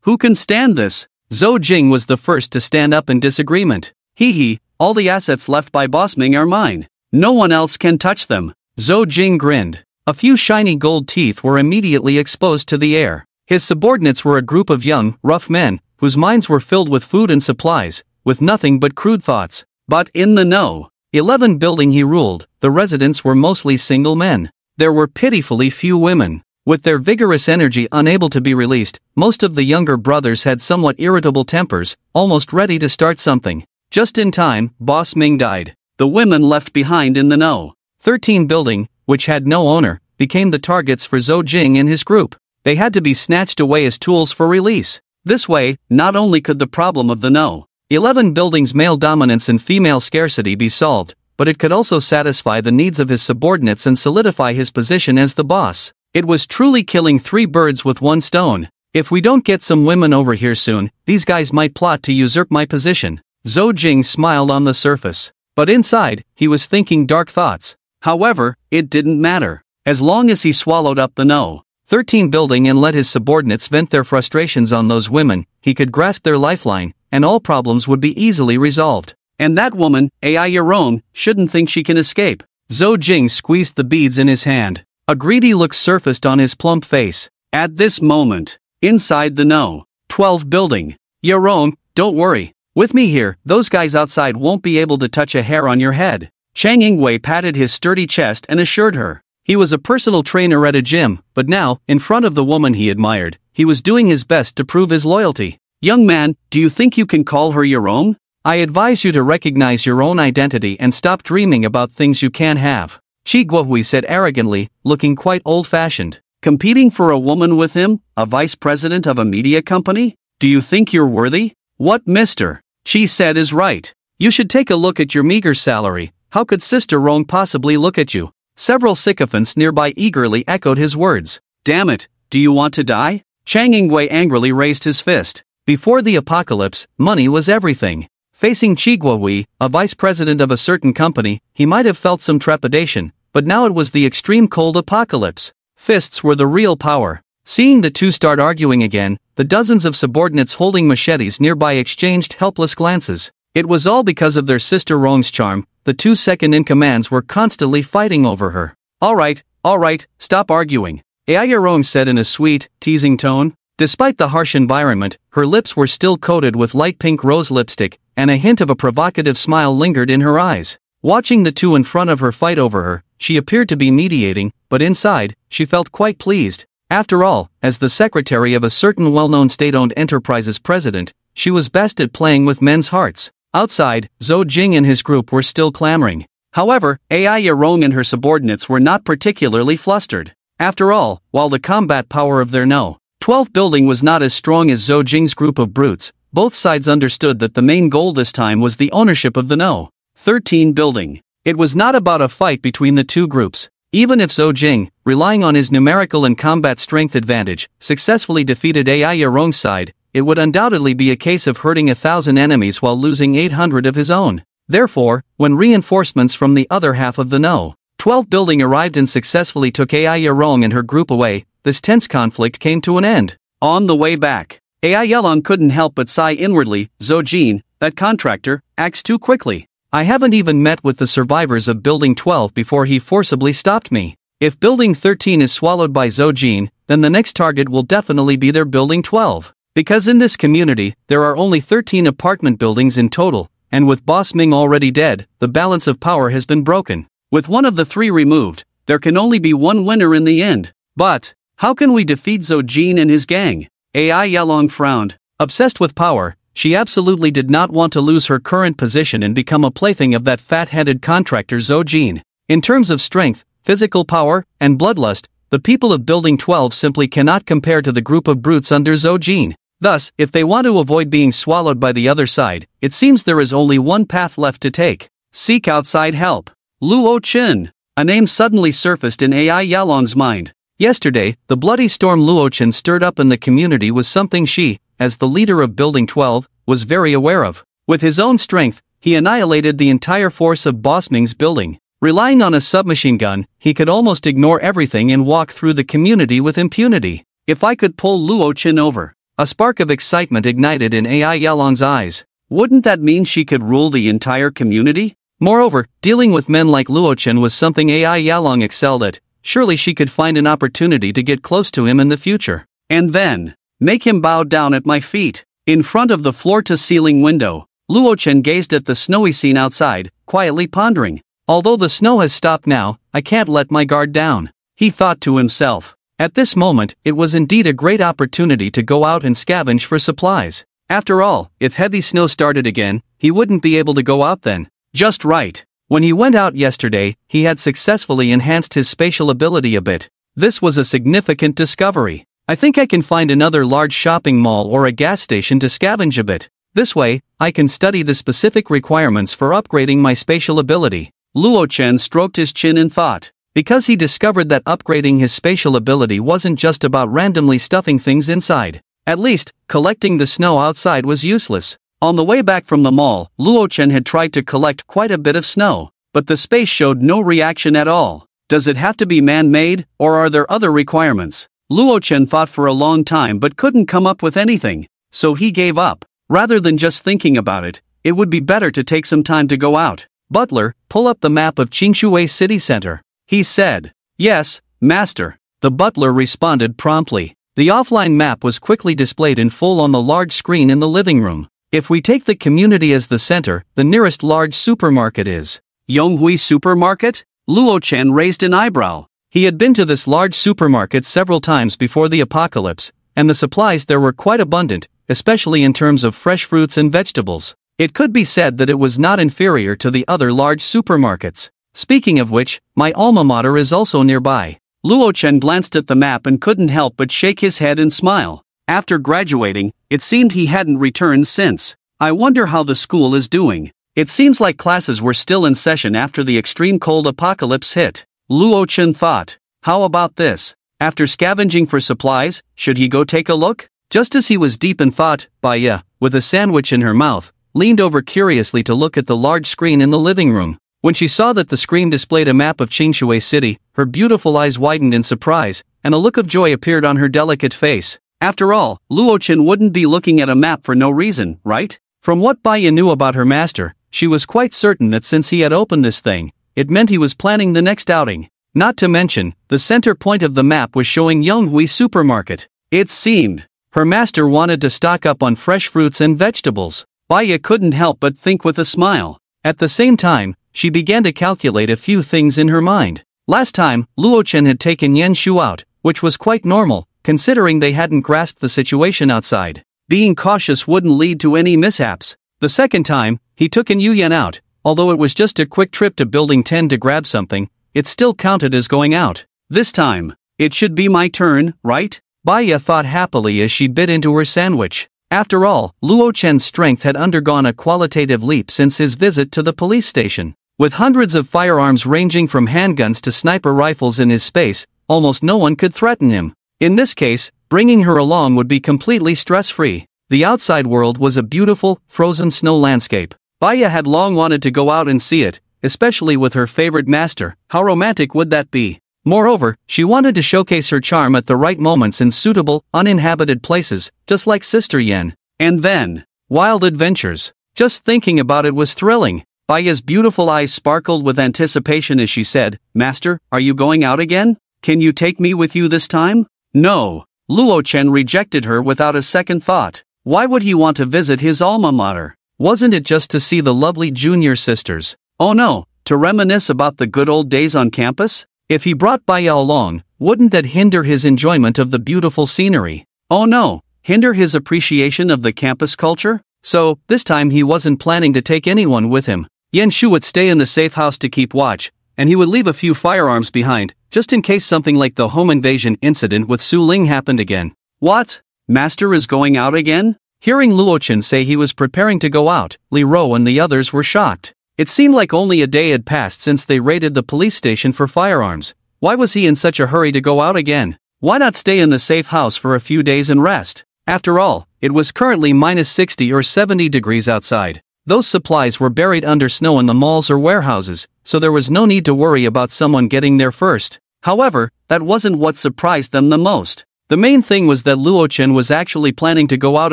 "Who can stand this?" Zhou Jing was the first to stand up in disagreement. "Hee, all the assets left by Boss Ming are mine. No one else can touch them." Zhou Jing grinned. A few shiny gold teeth were immediately exposed to the air. His subordinates were a group of young, rough men, whose minds were filled with food and supplies, with nothing but crude thoughts. But in the know. 11 building he ruled, the residents were mostly single men. There were pitifully few women. With their vigorous energy unable to be released, most of the younger brothers had somewhat irritable tempers, almost ready to start something. Just in time, Boss Ming died. The women left behind in the know. 13 building, which had no owner, became the targets for Zhou Jing and his group. They had to be snatched away as tools for release. This way, not only could the problem of the know. 11 buildings' male dominance and female scarcity be solved, but it could also satisfy the needs of his subordinates and solidify his position as the boss. It was truly killing 3 birds with 1 stone. If we don't get some women over here soon, these guys might plot to usurp my position. Zhou Jing smiled on the surface. But inside, he was thinking dark thoughts. However, it didn't matter. As long as he swallowed up the no. 13 building and let his subordinates vent their frustrations on those women, he could grasp their lifeline, and all problems would be easily resolved. And that woman, Ai Yaron, shouldn't think she can escape. Zhou Jing squeezed the beads in his hand. A greedy look surfaced on his plump face. At this moment, inside the no. 12 building. Yaron, don't worry. With me here, those guys outside won't be able to touch a hair on your head. Chang Yingwei patted his sturdy chest and assured her. He was a personal trainer at a gym, but now, in front of the woman he admired, he was doing his best to prove his loyalty. Young man, do you think you can call her your own? I advise you to recognize your own identity and stop dreaming about things you can't have. Chi Guohui said arrogantly, looking quite old-fashioned. Competing for a woman with him, a vice president of a media company? Do you think you're worthy? What Mr. Chi said is right. You should take a look at your meager salary. How could Sister Rong possibly look at you? Several sycophants nearby eagerly echoed his words. Damn it, do you want to die? Chang Yingwei angrily raised his fist. Before the apocalypse, money was everything. Facing Chi Guowei, a vice president of a certain company, he might have felt some trepidation, but now it was the extreme cold apocalypse. Fists were the real power. Seeing the two start arguing again, the dozens of subordinates holding machetes nearby exchanged helpless glances. It was all because of their sister Rong's charm. The two second-in-commands were constantly fighting over her. All right, stop arguing, Aya Rong said in a sweet, teasing tone. Despite the harsh environment, her lips were still coated with light pink rose lipstick, and a hint of a provocative smile lingered in her eyes. Watching the two in front of her fight over her, she appeared to be mediating, but inside, she felt quite pleased. After all, as the secretary of a certain well-known state-owned enterprise's president, she was best at playing with men's hearts. Outside, Zhou Jing and his group were still clamoring. However, Ai Yarong and her subordinates were not particularly flustered. After all, while the combat power of their No. 12 building was not as strong as Zhou Jing's group of brutes, both sides understood that the main goal this time was the ownership of the No. 13 building. It was not about a fight between the two groups. Even if Zhou Jing, relying on his numerical and combat strength advantage, successfully defeated Ai Yarong's side, it would undoubtedly be a case of hurting 1,000 enemies while losing 800 of his own. Therefore, when reinforcements from the other half of the No. 12 building arrived and successfully took Ai Yarong and her group away, this tense conflict came to an end. On the way back, Ai Yelong couldn't help but sigh inwardly. Zhou Jin, that contractor, acts too quickly. I haven't even met with the survivors of Building 12 before he forcibly stopped me. If Building 13 is swallowed by Zhou Jin, then the next target will definitely be their Building 12. Because in this community, there are only 13 apartment buildings in total, and with Boss Ming already dead, the balance of power has been broken. With one of the three removed, there can only be one winner in the end. But how can we defeat Zhou Jin and his gang? Ai Yelong frowned. Obsessed with power, she absolutely did not want to lose her current position and become a plaything of that fat-headed contractor Zhou Jin. In terms of strength, physical power, and bloodlust, the people of Building 12 simply cannot compare to the group of brutes under Zhou Jin. Thus, if they want to avoid being swallowed by the other side, it seems there is only one path left to take. Seek outside help. Luo Chen. A name suddenly surfaced in Ai Yalong's mind. Yesterday, the bloody storm Luo Chen stirred up in the community was something she, as the leader of Building 12, was very aware of. With his own strength, he annihilated the entire force of Boss Ming's building. Relying on a submachine gun, he could almost ignore everything and walk through the community with impunity. If I could pull Luo Chen over. A spark of excitement ignited in Ai Yalong's eyes. Wouldn't that mean she could rule the entire community? Moreover, dealing with men like Luo Chen was something Ai Yalong excelled at. Surely she could find an opportunity to get close to him in the future. And then, make him bow down at my feet. In front of the floor-to-ceiling window, Luo Chen gazed at the snowy scene outside, quietly pondering. Although the snow has stopped now, I can't let my guard down, he thought to himself. At this moment, it was indeed a great opportunity to go out and scavenge for supplies. After all, if heavy snow started again, he wouldn't be able to go out then. Just right. When he went out yesterday, he had successfully enhanced his spatial ability a bit. This was a significant discovery. I think I can find another large shopping mall or a gas station to scavenge a bit. This way, I can study the specific requirements for upgrading my spatial ability. Luo Chen stroked his chin in thought. Because he discovered that upgrading his spatial ability wasn't just about randomly stuffing things inside. At least, collecting the snow outside was useless. On the way back from the mall, Luo Chen had tried to collect quite a bit of snow, but the space showed no reaction at all. Does it have to be man-made, or are there other requirements? Luo Chen thought for a long time but couldn't come up with anything, so he gave up. Rather than just thinking about it, it would be better to take some time to go out. Butler, pull up the map of Qingshui City Center, he said. Yes, master. The butler responded promptly. The offline map was quickly displayed in full on the large screen in the living room. If we take the community as the center, the nearest large supermarket is Yonghui Supermarket? Luo Chen raised an eyebrow. He had been to this large supermarket several times before the apocalypse, and the supplies there were quite abundant, especially in terms of fresh fruits and vegetables. It could be said that it was not inferior to the other large supermarkets. Speaking of which, my alma mater is also nearby. Luo Chen glanced at the map and couldn't help but shake his head and smile. After graduating, it seemed he hadn't returned since. I wonder how the school is doing. It seems like classes were still in session after the extreme cold apocalypse hit. Luo Chen thought. How about this? After scavenging for supplies, should he go take a look? Just as he was deep in thought, Baya, with a sandwich in her mouth, leaned over curiously to look at the large screen in the living room. When she saw that the screen displayed a map of Qingshui City, her beautiful eyes widened in surprise, and a look of joy appeared on her delicate face. After all, Luo Chen wouldn't be looking at a map for no reason, right? From what Baya knew about her master, she was quite certain that since he had opened this thing, it meant he was planning the next outing. Not to mention, the center point of the map was showing Yonghui Supermarket. It seemed her master wanted to stock up on fresh fruits and vegetables. Baya couldn't help but think with a smile. At the same time, she began to calculate a few things in her mind. Last time, Luo Chen had taken Yan Shu out, which was quite normal, considering they hadn't grasped the situation outside. Being cautious wouldn't lead to any mishaps. The second time, he took Yu Yan out, although it was just a quick trip to Building 10 to grab something, it still counted as going out. This time, it should be my turn, right? Baya thought happily as she bit into her sandwich. After all, Luo Chen's strength had undergone a qualitative leap since his visit to the police station. With hundreds of firearms ranging from handguns to sniper rifles in his space, almost no one could threaten him. In this case, bringing her along would be completely stress-free. The outside world was a beautiful, frozen snow landscape. Baya had long wanted to go out and see it, especially with her favorite master. How romantic would that be? Moreover, she wanted to showcase her charm at the right moments in suitable, uninhabited places, just like Sister Yen. And then, wild adventures. Just thinking about it was thrilling. Baya's beautiful eyes sparkled with anticipation as she said, "Master, are you going out again? Can you take me with you this time?" No. Luo Chen rejected her without a second thought. Why would he want to visit his alma mater? Wasn't it just to see the lovely junior sisters? Oh no, to reminisce about the good old days on campus? If he brought Baya along, wouldn't that hinder his enjoyment of the beautiful scenery? Oh no, hinder his appreciation of the campus culture? So, this time he wasn't planning to take anyone with him. Yan Shu would stay in the safe house to keep watch, and he would leave a few firearms behind, just in case something like the home invasion incident with Su Ling happened again. What? Master is going out again? Hearing Luo Chen say he was preparing to go out, Li Ro and the others were shocked. It seemed like only a day had passed since they raided the police station for firearms. Why was he in such a hurry to go out again? Why not stay in the safe house for a few days and rest? After all, it was currently minus 60 or 70 degrees outside. Those supplies were buried under snow in the malls or warehouses, so there was no need to worry about someone getting there first. However, that wasn't what surprised them the most. The main thing was that Luo Chen was actually planning to go out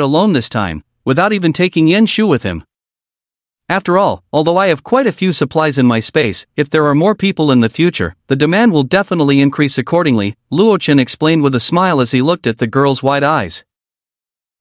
alone this time, without even taking Yan Shu with him. After all, although I have quite a few supplies in my space, if there are more people in the future, the demand will definitely increase accordingly, Luo Chen explained with a smile as he looked at the girl's wide eyes.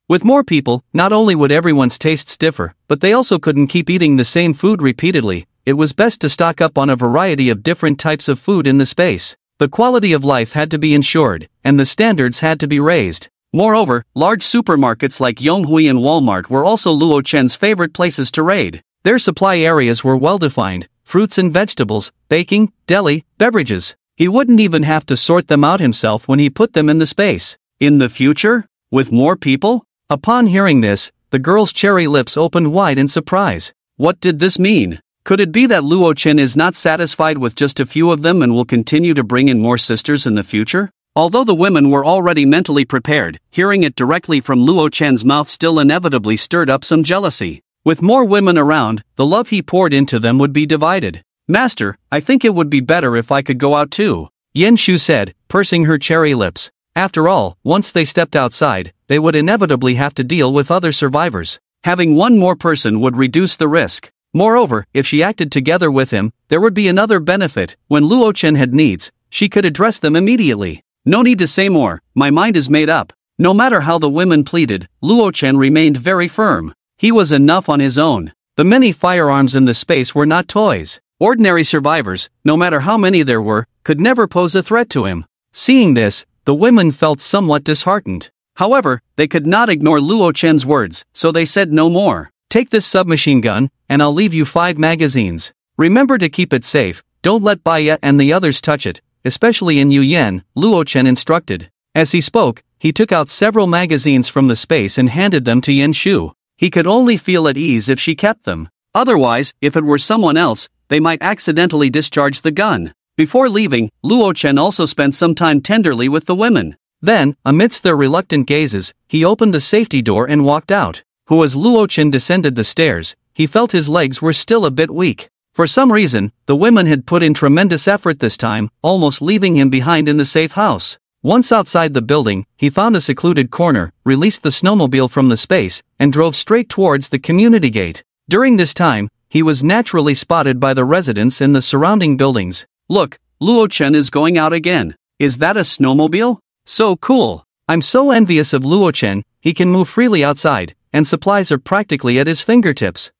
With more people, not only would everyone's tastes differ, but they also couldn't keep eating the same food repeatedly. It was best to stock up on a variety of different types of food in the space. The quality of life had to be ensured, and the standards had to be raised. Moreover, large supermarkets like Yonghui and Walmart were also Luo Chen's favorite places to raid. Their supply areas were well-defined, fruits and vegetables, baking, deli, beverages. He wouldn't even have to sort them out himself when he put them in the space. In the future? With more people? Upon hearing this, the girl's cherry lips opened wide in surprise. What did this mean? Could it be that Luo Chen is not satisfied with just a few of them and will continue to bring in more sisters in the future? Although the women were already mentally prepared, hearing it directly from Luo Chen's mouth still inevitably stirred up some jealousy. With more women around, the love he poured into them would be divided. Master, I think it would be better if I could go out too, Yan Shu said, pursing her cherry lips. After all, once they stepped outside, they would inevitably have to deal with other survivors. Having one more person would reduce the risk. Moreover, if she acted together with him, there would be another benefit. When Luo Chen had needs, she could address them immediately. No need to say more, my mind is made up. No matter how the women pleaded, Luo Chen remained very firm. He was enough on his own. The many firearms in the space were not toys. Ordinary survivors, no matter how many there were, could never pose a threat to him. Seeing this, the women felt somewhat disheartened. However, they could not ignore Luo Chen's words, so they said no more. Take this submachine gun, and I'll leave you 5 magazines. Remember to keep it safe, don't let Baya and the others touch it, especially in Yu Yan, Luo Chen instructed. As he spoke, he took out several magazines from the space and handed them to Yan Shu. He could only feel at ease if she kept them. Otherwise, if it were someone else, they might accidentally discharge the gun. Before leaving, Luo Chen also spent some time tenderly with the women. Then, amidst their reluctant gazes, he opened the safety door and walked out. As Luo Chen descended the stairs, he felt his legs were still a bit weak. For some reason, the women had put in tremendous effort this time, almost leaving him behind in the safe house. Once outside the building, he found a secluded corner, released the snowmobile from the space, and drove straight towards the community gate. During this time, he was naturally spotted by the residents in the surrounding buildings. Look, Luo Chen is going out again. Is that a snowmobile? So cool. I'm so envious of Luo Chen, he can move freely outside, and supplies are practically at his fingertips.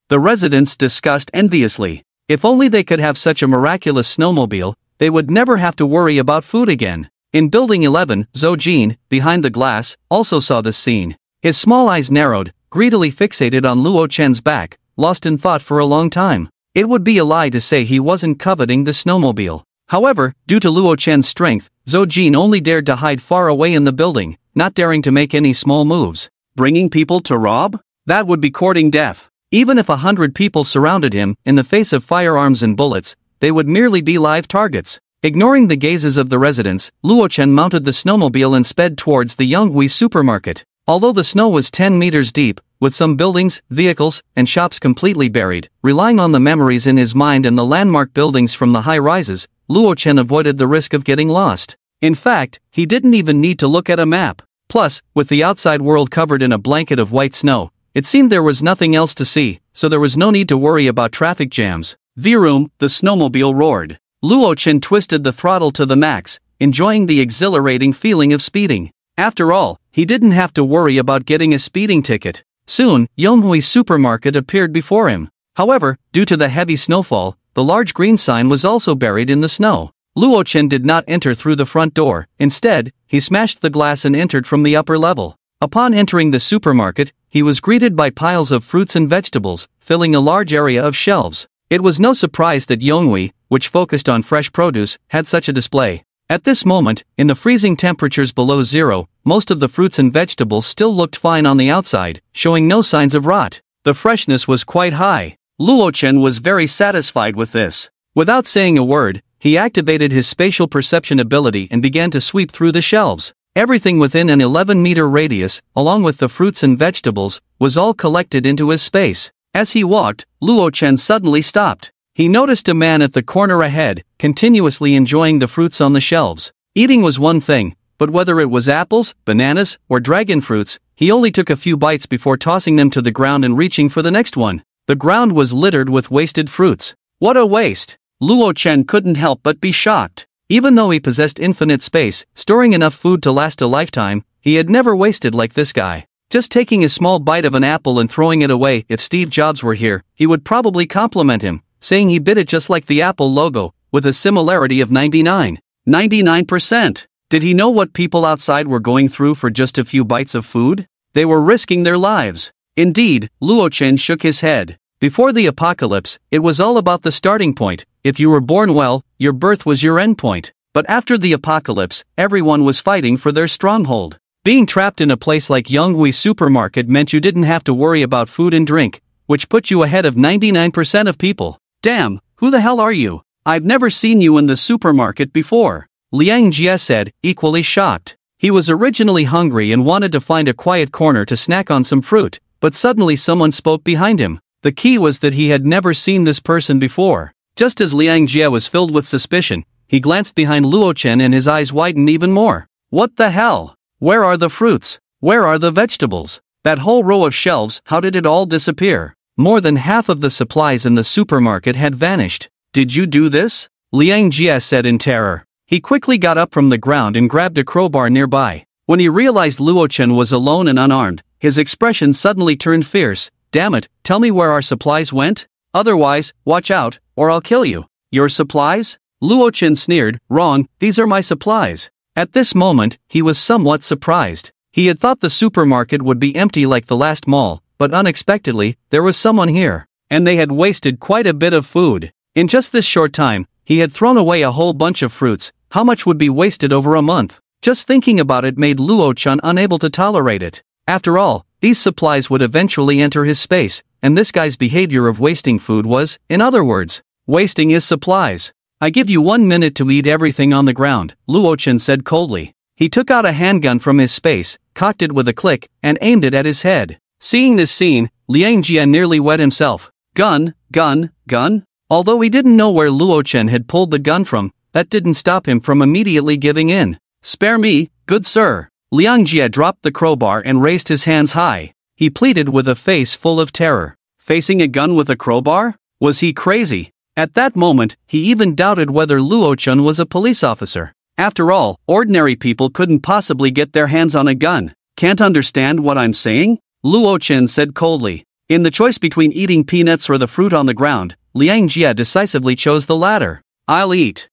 The residents discussed enviously. If only they could have such a miraculous snowmobile, they would never have to worry about food again. In Building 11, Zhou Jin, behind the glass, also saw this scene. His small eyes narrowed, greedily fixated on Luo Chen's back, lost in thought for a long time. It would be a lie to say he wasn't coveting the snowmobile. However, due to Luo Chen's strength, Zhou Jin only dared to hide far away in the building, not daring to make any small moves. Bringing people to rob? That would be courting death. Even if 100 people surrounded him, in the face of firearms and bullets, they would merely be live targets. Ignoring the gazes of the residents, Luo Chen mounted the snowmobile and sped towards the Yonghui supermarket. Although the snow was 10 meters deep, with some buildings, vehicles, and shops completely buried, relying on the memories in his mind and the landmark buildings from the high rises, Luo Chen avoided the risk of getting lost. In fact, he didn't even need to look at a map. Plus, with the outside world covered in a blanket of white snow, it seemed there was nothing else to see, so there was no need to worry about traffic jams. Vroom, the snowmobile roared. Luo Chen twisted the throttle to the max, enjoying the exhilarating feeling of speeding. After all, he didn't have to worry about getting a speeding ticket. Soon, Yonghui supermarket appeared before him. However, due to the heavy snowfall, the large green sign was also buried in the snow. Luo Chen did not enter through the front door. Instead, he smashed the glass and entered from the upper level. Upon entering the supermarket, he was greeted by piles of fruits and vegetables, filling a large area of shelves. It was no surprise that Yonghui, which focused on fresh produce, had such a display. At this moment, in the freezing temperatures below zero, most of the fruits and vegetables still looked fine on the outside, showing no signs of rot. The freshness was quite high. Luo Chen was very satisfied with this. Without saying a word, he activated his spatial perception ability and began to sweep through the shelves. Everything within an 11-meter radius, along with the fruits and vegetables, was all collected into his space. As he walked, Luo Chen suddenly stopped. He noticed a man at the corner ahead, continuously enjoying the fruits on the shelves. Eating was one thing, but whether it was apples, bananas, or dragon fruits, he only took a few bites before tossing them to the ground and reaching for the next one. The ground was littered with wasted fruits. What a waste! Luo Chen couldn't help but be shocked. Even though he possessed infinite space, storing enough food to last a lifetime, he had never wasted like this guy. Just taking a small bite of an apple and throwing it away. If Steve Jobs were here, he would probably compliment him, saying he bit it just like the Apple logo, with a similarity of 99%. Did he know what people outside were going through for just a few bites of food? They were risking their lives. Indeed, Luo Chen shook his head. Before the apocalypse, it was all about the starting point. If you were born well, your birth was your endpoint. But after the apocalypse, everyone was fighting for their stronghold. Being trapped in a place like Yonghui supermarket meant you didn't have to worry about food and drink, which put you ahead of 99% of people. Damn, who the hell are you? I've never seen you in the supermarket before, Liang Jie said, equally shocked. He was originally hungry and wanted to find a quiet corner to snack on some fruit, but suddenly someone spoke behind him. The key was that he had never seen this person before. Just as Liang Jie was filled with suspicion, he glanced behind Luo Chen and his eyes widened even more. What the hell? Where are the fruits? Where are the vegetables? That whole row of shelves, how did it all disappear? More than half of the supplies in the supermarket had vanished. Did you do this? Liang Jie said in terror. He quickly got up from the ground and grabbed a crowbar nearby. When he realized Luo Chen was alone and unarmed, his expression suddenly turned fierce. Damn it, tell me where our supplies went? Otherwise, watch out, or I'll kill you. Your supplies? Luo Chen sneered. Wrong, these are my supplies. At this moment, he was somewhat surprised. He had thought the supermarket would be empty like the last mall, but unexpectedly, there was someone here. And they had wasted quite a bit of food. In just this short time, he had thrown away a whole bunch of fruits. How much would be wasted over a month? Just thinking about it made Luo Chen unable to tolerate it. After all, these supplies would eventually enter his space, and this guy's behavior of wasting food was, in other words, wasting his supplies. I give you 1 minute to eat everything on the ground, Luo Chen said coldly. He took out a handgun from his space, cocked it with a click, and aimed it at his head. Seeing this scene, Liang Jia nearly wet himself. Gun, gun, gun? Although he didn't know where Luo Chen had pulled the gun from, that didn't stop him from immediately giving in. Spare me, good sir. Liang Jia dropped the crowbar and raised his hands high. He pleaded with a face full of terror. Facing a gun with a crowbar? Was he crazy? At that moment, he even doubted whether Luo Chen was a police officer. After all, ordinary people couldn't possibly get their hands on a gun. Can't understand what I'm saying? Luo Chen said coldly. In the choice between eating peanuts or the fruit on the ground, Liang Jia decisively chose the latter. I'll eat,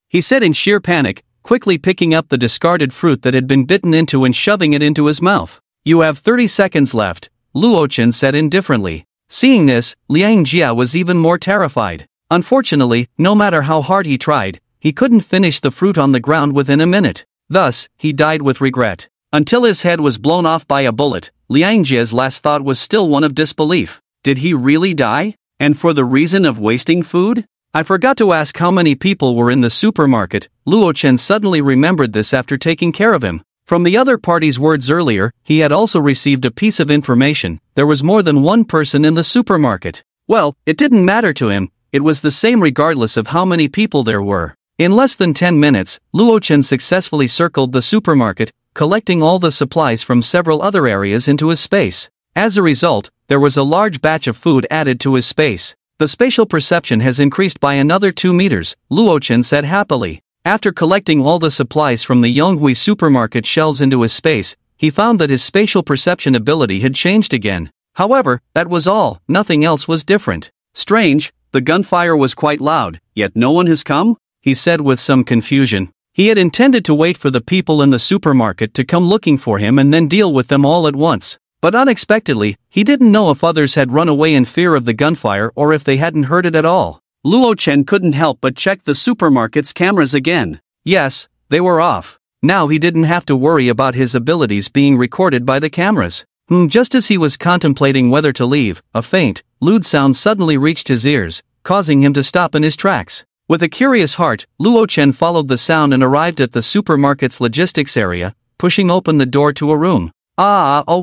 he said in sheer panic, quickly picking up the discarded fruit that had been bitten into and shoving it into his mouth. You have 30 seconds left, Luo Chen said indifferently. Seeing this, Liang Jia was even more terrified. Unfortunately, no matter how hard he tried, he couldn't finish the fruit on the ground within a minute. Thus, he died with regret. Until his head was blown off by a bullet, Liang Jia's last thought was still one of disbelief. Did he really die? And for the reason of wasting food? I forgot to ask how many people were in the supermarket. Luo Chen suddenly remembered this after taking care of him. From the other party's words earlier, he had also received a piece of information. There was more than one person in the supermarket. Well, it didn't matter to him. It was the same regardless of how many people there were. In less than 10 minutes, Luo Chen successfully circled the supermarket, collecting all the supplies from several other areas into his space. As a result, there was a large batch of food added to his space. The spatial perception has increased by another 2 meters, Luo Chen said happily. After collecting all the supplies from the Yonghui supermarket shelves into his space, he found that his spatial perception ability had changed again. However, that was all, nothing else was different. Strange, the gunfire was quite loud, yet no one has come? He said with some confusion. He had intended to wait for the people in the supermarket to come looking for him and then deal with them all at once. But unexpectedly, he didn't know if others had run away in fear of the gunfire or if they hadn't heard it at all. Luo Chen couldn't help but check the supermarket's cameras again. Yes, they were off. Now he didn't have to worry about his abilities being recorded by the cameras. Just as he was contemplating whether to leave, a faint, lewd sound suddenly reached his ears, causing him to stop in his tracks. With a curious heart, Luo Chen followed the sound and arrived at the supermarket's logistics area, pushing open the door to a room.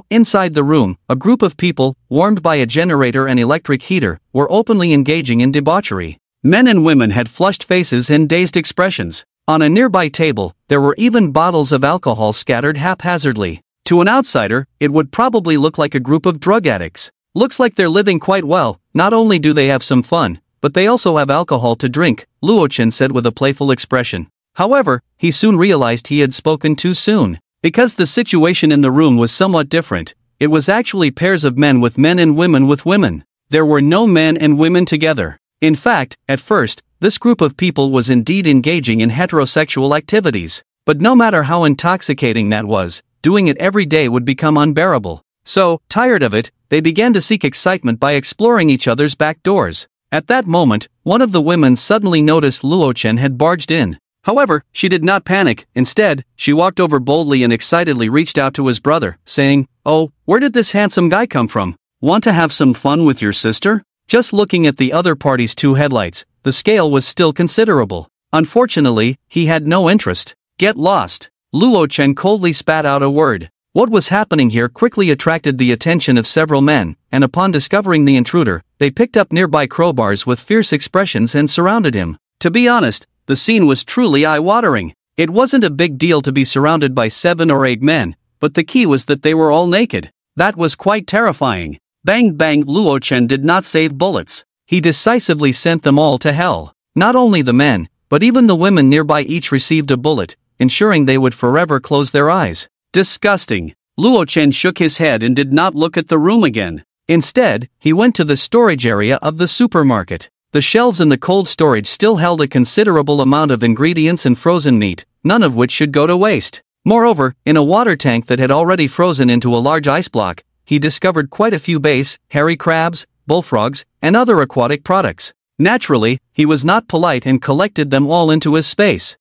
Inside the room, a group of people, warmed by a generator and electric heater, were openly engaging in debauchery. Men and women had flushed faces and dazed expressions. On a nearby table, there were even bottles of alcohol scattered haphazardly. To an outsider, it would probably look like a group of drug addicts. Looks like they're living quite well. Not only do they have some fun, but they also have alcohol to drink, Luo Chen said with a playful expression. However, he soon realized he had spoken too soon. Because the situation in the room was somewhat different, it was actually pairs of men with men and women with women. There were no men and women together. In fact, at first, this group of people was indeed engaging in heterosexual activities. But no matter how intoxicating that was, doing it every day would become unbearable. So, tired of it, they began to seek excitement by exploring each other's back doors. At that moment, one of the women suddenly noticed Luo Chen had barged in. However, she did not panic. Instead, she walked over boldly and excitedly reached out to his brother, saying, "Oh, where did this handsome guy come from? Want to have some fun with your sister?" Just looking at the other party's 2 headlights, the scale was still considerable. Unfortunately, he had no interest. Get lost. Luo Chen coldly spat out a word. What was happening here quickly attracted the attention of several men, and upon discovering the intruder, they picked up nearby crowbars with fierce expressions and surrounded him. To be honest, the scene was truly eye-watering. It wasn't a big deal to be surrounded by 7 or 8 men, but the key was that they were all naked. That was quite terrifying. Bang bang, Luo Chen did not save bullets. He decisively sent them all to hell. Not only the men, but even the women nearby each received a bullet, ensuring they would forever close their eyes. Disgusting. Luo Chen shook his head and did not look at the room again. Instead, he went to the storage area of the supermarket. The shelves in the cold storage still held a considerable amount of ingredients and frozen meat, none of which should go to waste. Moreover, in a water tank that had already frozen into a large ice block, he discovered quite a few bass, hairy crabs, bullfrogs, and other aquatic products. Naturally, he was not polite and collected them all into his space.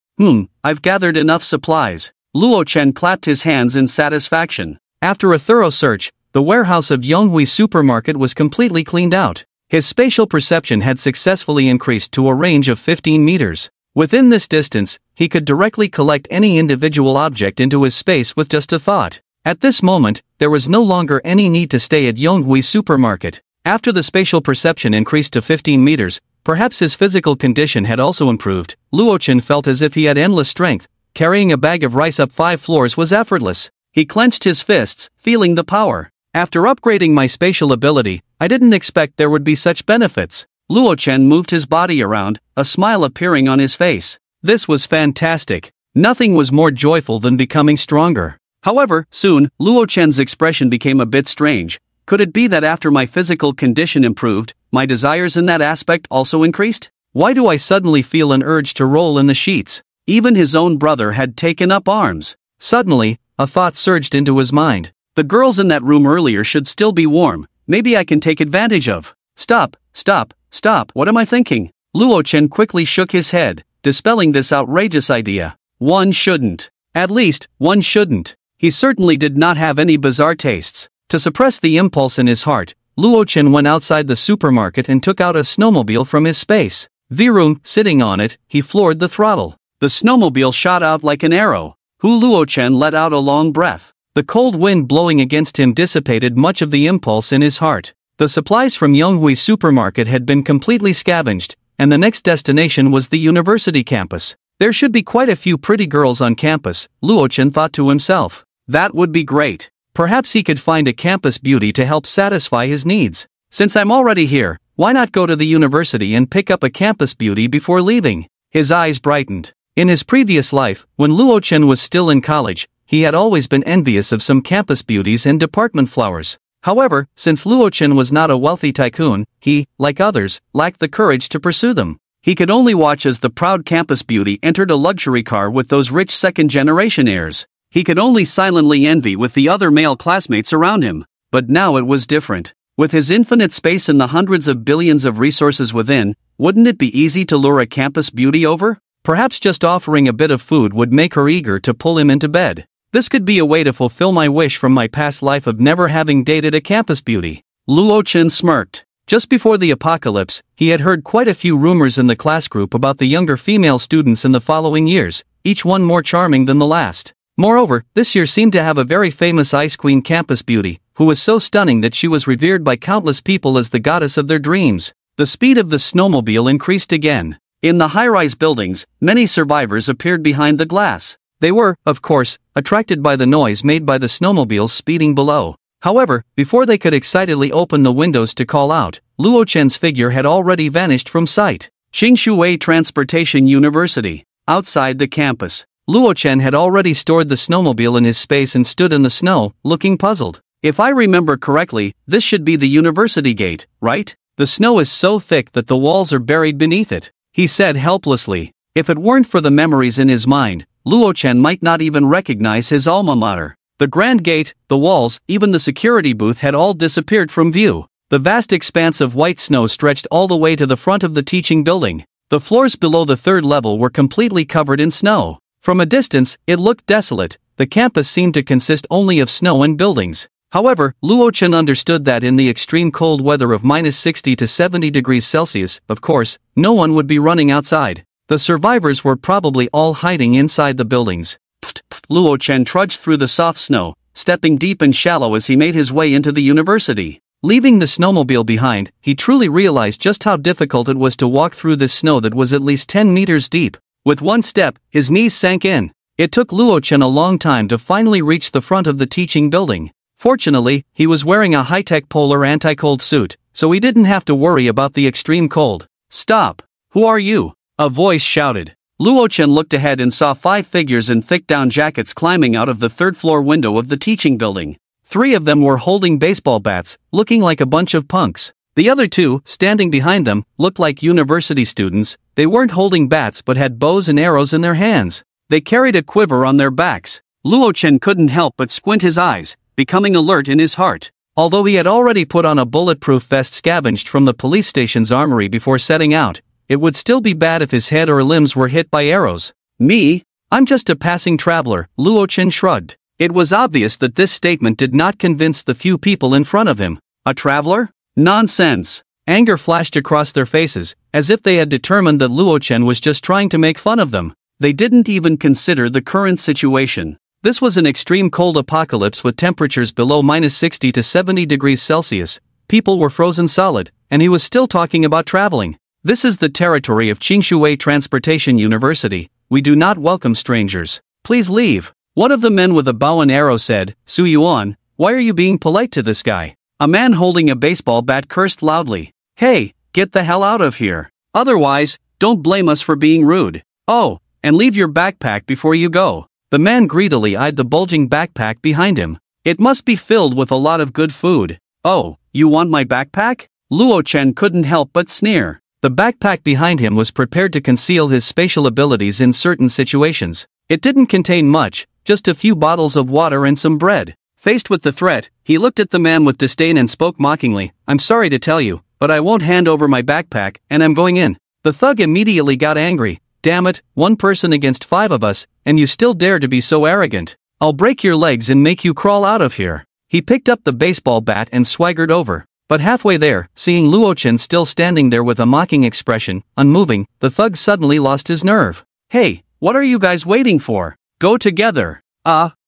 I've gathered enough supplies. Luo Chen clapped his hands in satisfaction. After a thorough search, the warehouse of Yonghui supermarket was completely cleaned out. His spatial perception had successfully increased to a range of 15 meters. Within this distance, he could directly collect any individual object into his space with just a thought. At this moment, there was no longer any need to stay at Yonghui supermarket. After the spatial perception increased to 15 meters, perhaps his physical condition had also improved. Luochen felt as if he had endless strength. Carrying a bag of rice up 5 floors was effortless. He clenched his fists, feeling the power. After upgrading my spatial ability, I didn't expect there would be such benefits. Luochen moved his body around, a smile appearing on his face. This was fantastic. Nothing was more joyful than becoming stronger. However, soon, Luochen's expression became a bit strange. Could it be that after my physical condition improved, my desires in that aspect also increased? Why do I suddenly feel an urge to roll in the sheets? Even his own brother had taken up arms. Suddenly, a thought surged into his mind. The girls in that room earlier should still be warm. Maybe I can take advantage of. Stop, what am I thinking? Luochen quickly shook his head, dispelling this outrageous idea. One shouldn't. At least, one shouldn't. He certainly did not have any bizarre tastes. To suppress the impulse in his heart, Luochen went outside the supermarket and took out a snowmobile from his space. Virun, sitting on it, he floored the throttle. The snowmobile shot out like an arrow. Luochen let out a long breath. The cold wind blowing against him dissipated much of the impulse in his heart. The supplies from Yonghui supermarket had been completely scavenged, and the next destination was the university campus. There should be quite a few pretty girls on campus, Luochen thought to himself. That would be great. Perhaps he could find a campus beauty to help satisfy his needs. Since I'm already here, why not go to the university and pick up a campus beauty before leaving? His eyes brightened. In his previous life, when Luochen was still in college, he had always been envious of some campus beauties and department flowers. However, since Luochen was not a wealthy tycoon, he, like others, lacked the courage to pursue them. He could only watch as the proud campus beauty entered a luxury car with those rich second-generation heirs. He could only silently envy with the other male classmates around him. But now it was different. With his infinite space and the hundreds of billions of resources within, wouldn't it be easy to lure a campus beauty over? Perhaps just offering a bit of food would make her eager to pull him into bed. This could be a way to fulfill my wish from my past life of never having dated a campus beauty. Luochen smirked. Just before the apocalypse, he had heard quite a few rumors in the class group about the younger female students in the following years, each one more charming than the last. Moreover, this year seemed to have a very famous Ice Queen campus beauty, who was so stunning that she was revered by countless people as the goddess of their dreams. The speed of the snowmobile increased again. In the high-rise buildings, many survivors appeared behind the glass. They were, of course, attracted by the noise made by the snowmobiles speeding below. However, before they could excitedly open the windows to call out, Luochen's figure had already vanished from sight. Qingshui Transportation University. Outside the campus, Luochen had already stored the snowmobile in his space and stood in the snow, looking puzzled. If I remember correctly, this should be the university gate, right? The snow is so thick that the walls are buried beneath it, he said helplessly. If it weren't for the memories in his mind, Luochen might not even recognize his alma mater. The grand gate, the walls, even the security booth had all disappeared from view. The vast expanse of white snow stretched all the way to the front of the teaching building. The floors below the third level were completely covered in snow. From a distance, it looked desolate. The campus seemed to consist only of snow and buildings. However, Luochen understood that in the extreme cold weather of -60 to 70 degrees Celsius, of course, no one would be running outside. The survivors were probably all hiding inside the buildings. Luochen trudged through the soft snow, stepping deep and shallow as he made his way into the university. Leaving the snowmobile behind, he truly realized just how difficult it was to walk through this snow that was at least 10 meters deep. With one step, his knees sank in. It took Luochen a long time to finally reach the front of the teaching building. Fortunately, he was wearing a high-tech polar anti-cold suit, so he didn't have to worry about the extreme cold. Stop! Who are you? A voice shouted. Luochen looked ahead and saw 5 figures in thick down jackets climbing out of the third-floor window of the teaching building. 3 of them were holding baseball bats, looking like a bunch of punks. The other 2, standing behind them, looked like university students. They weren't holding bats but had bows and arrows in their hands. They carried a quiver on their backs. Luochen couldn't help but squint his eyes, becoming alert in his heart. Although he had already put on a bulletproof vest scavenged from the police station's armory before setting out, it would still be bad if his head or limbs were hit by arrows. Me? I'm just a passing traveler, Luochen shrugged. It was obvious that this statement did not convince the few people in front of him. A traveler? Nonsense. Anger flashed across their faces, as if they had determined that Luo Chen was just trying to make fun of them. They didn't even consider the current situation. This was an extreme cold apocalypse with temperatures below -60 to 70 degrees Celsius. People were frozen solid, and he was still talking about traveling. This is the territory of Qingshui Transportation University. We do not welcome strangers. Please leave. One of the men with a bow and arrow said, Su Yuan, why are you being polite to this guy? A man holding a baseball bat cursed loudly. Hey, get the hell out of here. Otherwise, don't blame us for being rude. Oh, and leave your backpack before you go. The man greedily eyed the bulging backpack behind him. It must be filled with a lot of good food. Oh, you want my backpack? Luo Chen couldn't help but sneer. The backpack behind him was prepared to conceal his spatial abilities in certain situations. It didn't contain much, just a few bottles of water and some bread. Faced with the threat, he looked at the man with disdain and spoke mockingly, I'm sorry to tell you, but I won't hand over my backpack, and I'm going in. The thug immediately got angry. Damn it, one person against 5 of us, and you still dare to be so arrogant. I'll break your legs and make you crawl out of here. He picked up the baseball bat and swaggered over. But halfway there, seeing Luo Chen still standing there with a mocking expression, unmoving, the thug suddenly lost his nerve. Hey, what are you guys waiting for? Go together.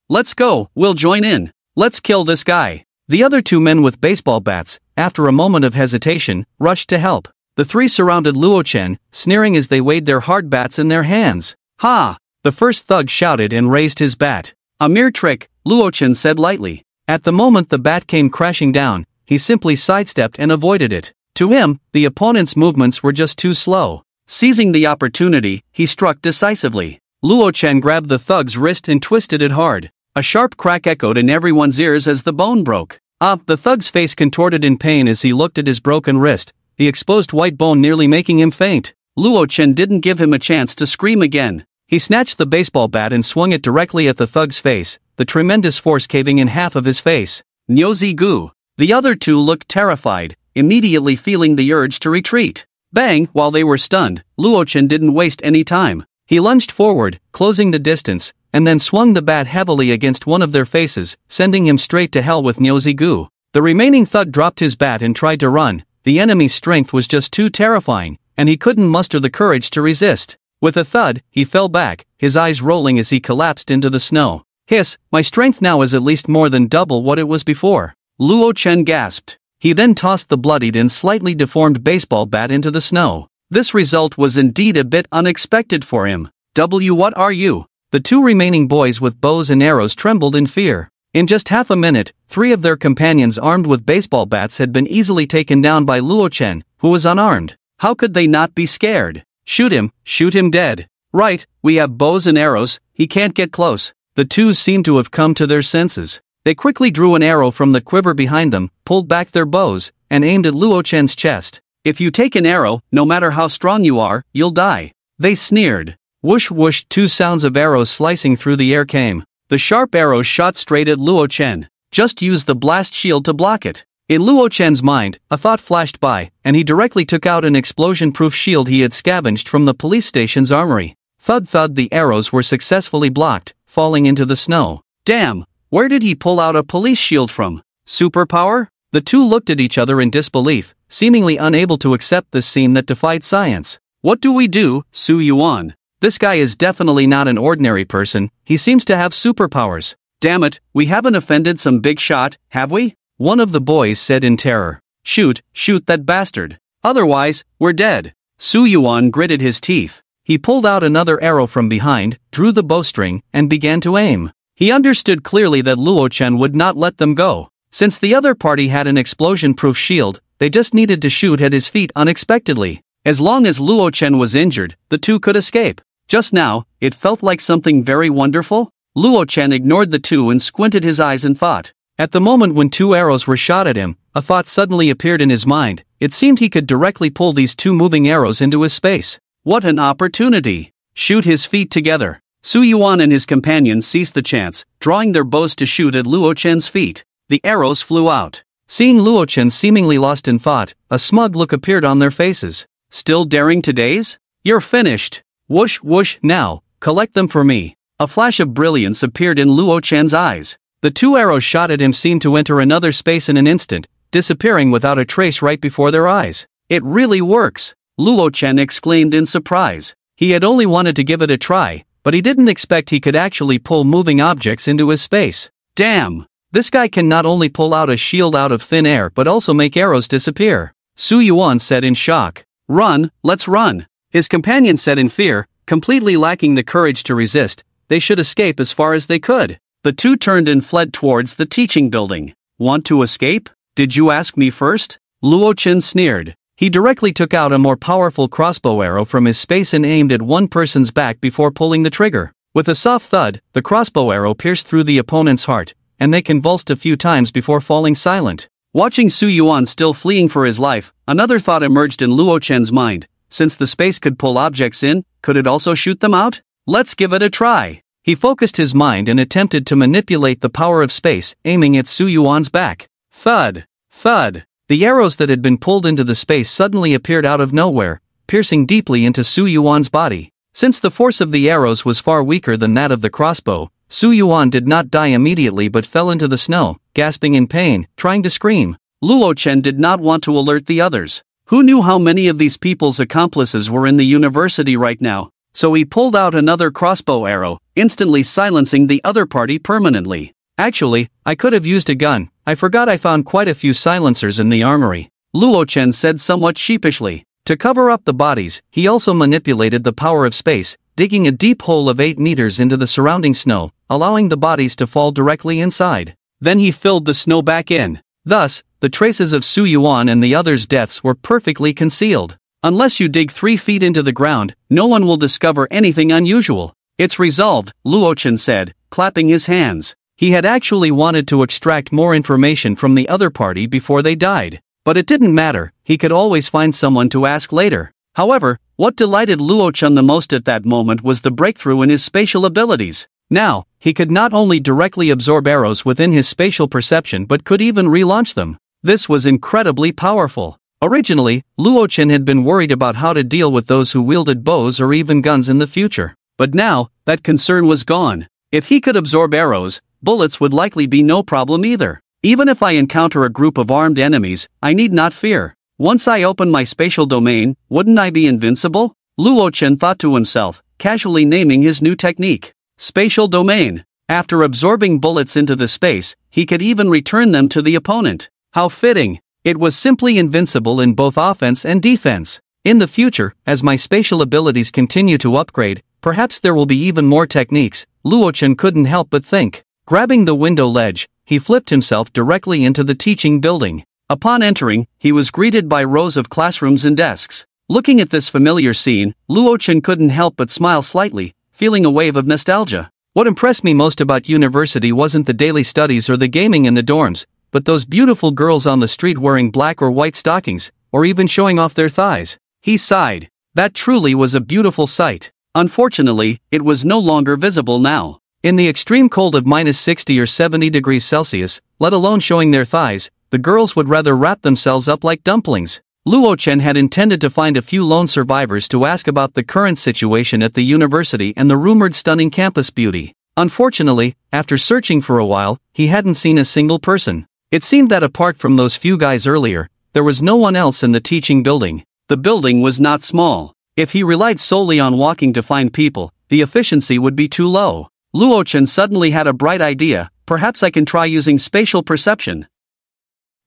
Let's go, we'll join in. Let's kill this guy. The other 2 men with baseball bats, after a moment of hesitation, rushed to help. The 3 surrounded Luo Chen, sneering as they weighed their hard bats in their hands. Ha! The first thug shouted and raised his bat. A mere trick, Luo Chen said lightly. At the moment the bat came crashing down, he simply sidestepped and avoided it. To him, the opponent's movements were just too slow. Seizing the opportunity, he struck decisively. Luo Chen grabbed the thug's wrist and twisted it hard. A sharp crack echoed in everyone's ears as the bone broke. The thug's face contorted in pain as he looked at his broken wrist, the exposed white bone nearly making him faint. Luo Chen didn't give him a chance to scream again. He snatched the baseball bat and swung it directly at the thug's face, the tremendous force caving in half of his face. Nyozi Gu. The other 2 looked terrified, immediately feeling the urge to retreat. Bang! While they were stunned, Luo Chen didn't waste any time. He lunged forward, closing the distance, and then swung the bat heavily against one of their faces, sending him straight to hell with Nyozi Gu. The remaining thug dropped his bat and tried to run. The enemy's strength was just too terrifying, and he couldn't muster the courage to resist. With a thud, he fell back, his eyes rolling as he collapsed into the snow. Hiss, my strength now is at least more than double what it was before. Luo Chen gasped. He then tossed the bloodied and slightly deformed baseball bat into the snow. This result was indeed a bit unexpected for him. What are you? The 2 remaining boys with bows and arrows trembled in fear. In just half a minute, 3 of their companions armed with baseball bats had been easily taken down by Luo Chen, who was unarmed. How could they not be scared? Shoot him dead. Right, we have bows and arrows, he can't get close. The 2 seemed to have come to their senses. They quickly drew an arrow from the quiver behind them, pulled back their bows, and aimed at Luo Chen's chest. If you take an arrow, no matter how strong you are, you'll die. They sneered. Whoosh whoosh, 2 sounds of arrows slicing through the air came. The sharp arrows shot straight at Luo Chen. Just use the blast shield to block it. In Luo Chen's mind, a thought flashed by, and he directly took out an explosion-proof shield he had scavenged from the police station's armory. Thud thud, the arrows were successfully blocked, falling into the snow. Damn, where did he pull out a police shield from? Superpower? The 2 looked at each other in disbelief, seemingly unable to accept this scene that defied science. What do we do, Su Yuan? This guy is definitely not an ordinary person, he seems to have superpowers. Damn it, we haven't offended some big shot, have we? One of the boys said in terror. Shoot that bastard. Otherwise, we're dead. Su Yuan gritted his teeth. He pulled out another arrow from behind, drew the bowstring, and began to aim. He understood clearly that Luo Chen would not let them go. Since the other party had an explosion-proof shield, they just needed to shoot at his feet unexpectedly. As long as Luo Chen was injured, the 2 could escape. Just now, it felt like something very wonderful. Luo Chen ignored the 2 and squinted his eyes in thought. At the moment when 2 arrows were shot at him, a thought suddenly appeared in his mind. It seemed he could directly pull these 2 moving arrows into his space. What an opportunity! Shoot his feet together. Su Yuan and his companions seized the chance, drawing their bows to shoot at Luo Chen's feet. The arrows flew out. Seeing Luo Chen seemingly lost in thought, a smug look appeared on their faces. Still daring to daze? You're finished. Whoosh whoosh, now, collect them for me. A flash of brilliance appeared in Luo Chen's eyes. The 2 arrows shot at him seemed to enter another space in an instant, disappearing without a trace right before their eyes. It really works! Luo Chen exclaimed in surprise. He had only wanted to give it a try, but he didn't expect he could actually pull moving objects into his space. Damn! This guy can not only pull out a shield out of thin air but also make arrows disappear. Su Yuan said in shock. Run, let's run! His companion said in fear, completely lacking the courage to resist. They should escape as far as they could. The two turned and fled towards the teaching building. Want to escape? Did you ask me first? Luo Chen sneered. He directly took out a more powerful crossbow arrow from his space and aimed at one person's back before pulling the trigger. With a soft thud, the crossbow arrow pierced through the opponent's heart, and they convulsed a few times before falling silent. Watching Su Yuan still fleeing for his life, another thought emerged in Luo Chen's mind. Since the space could pull objects in, could it also shoot them out? Let's give it a try. He focused his mind and attempted to manipulate the power of space, aiming at Su Yuan's back. Thud! Thud! The arrows that had been pulled into the space suddenly appeared out of nowhere, piercing deeply into Su Yuan's body. Since the force of the arrows was far weaker than that of the crossbow, Su Yuan did not die immediately but fell into the snow, gasping in pain, trying to scream. Luo Chen did not want to alert the others. Who knew how many of these people's accomplices were in the university right now? So he pulled out another crossbow arrow, instantly silencing the other party permanently. Actually, I could have used a gun. I forgot I found quite a few silencers in the armory. Luo Chen said somewhat sheepishly. To cover up the bodies, he also manipulated the power of space, digging a deep hole of 8 meters into the surrounding snow, allowing the bodies to fall directly inside. Then he filled the snow back in. Thus, the traces of Su Yuan and the others' deaths were perfectly concealed. Unless you dig 3 feet into the ground, no one will discover anything unusual. It's resolved, Luo Chen said, clapping his hands. He had actually wanted to extract more information from the other party before they died. But it didn't matter, he could always find someone to ask later. However, what delighted Luo Chen the most at that moment was the breakthrough in his spatial abilities. Now, he could not only directly absorb arrows within his spatial perception but could even relaunch them. This was incredibly powerful. Originally, Luo Chen had been worried about how to deal with those who wielded bows or even guns in the future. But now, that concern was gone. If he could absorb arrows, bullets would likely be no problem either. Even if I encounter a group of armed enemies, I need not fear. Once I open my spatial domain, wouldn't I be invincible? Luo Chen thought to himself, casually naming his new technique. Spatial domain. After absorbing bullets into the space, he could even return them to the opponent. How fitting. It was simply invincible in both offense and defense. In the future, as my spatial abilities continue to upgrade, perhaps there will be even more techniques, Luo Chen couldn't help but think. Grabbing the window ledge, he flipped himself directly into the teaching building. Upon entering, he was greeted by rows of classrooms and desks. Looking at this familiar scene, Luo Chen couldn't help but smile slightly, feeling a wave of nostalgia. What impressed me most about university wasn't the daily studies or the gaming in the dorms, but those beautiful girls on the street wearing black or white stockings, or even showing off their thighs. He sighed. That truly was a beautiful sight. Unfortunately, it was no longer visible now. In the extreme cold of -60 or 70 degrees Celsius, let alone showing their thighs, the girls would rather wrap themselves up like dumplings. Luo Chen had intended to find a few lone survivors to ask about the current situation at the university and the rumored stunning campus beauty. Unfortunately, after searching for a while, he hadn't seen a single person. It seemed that apart from those few guys earlier, there was no one else in the teaching building. The building was not small. If he relied solely on walking to find people, the efficiency would be too low. Luo Chen suddenly had a bright idea. Perhaps I can try using spatial perception.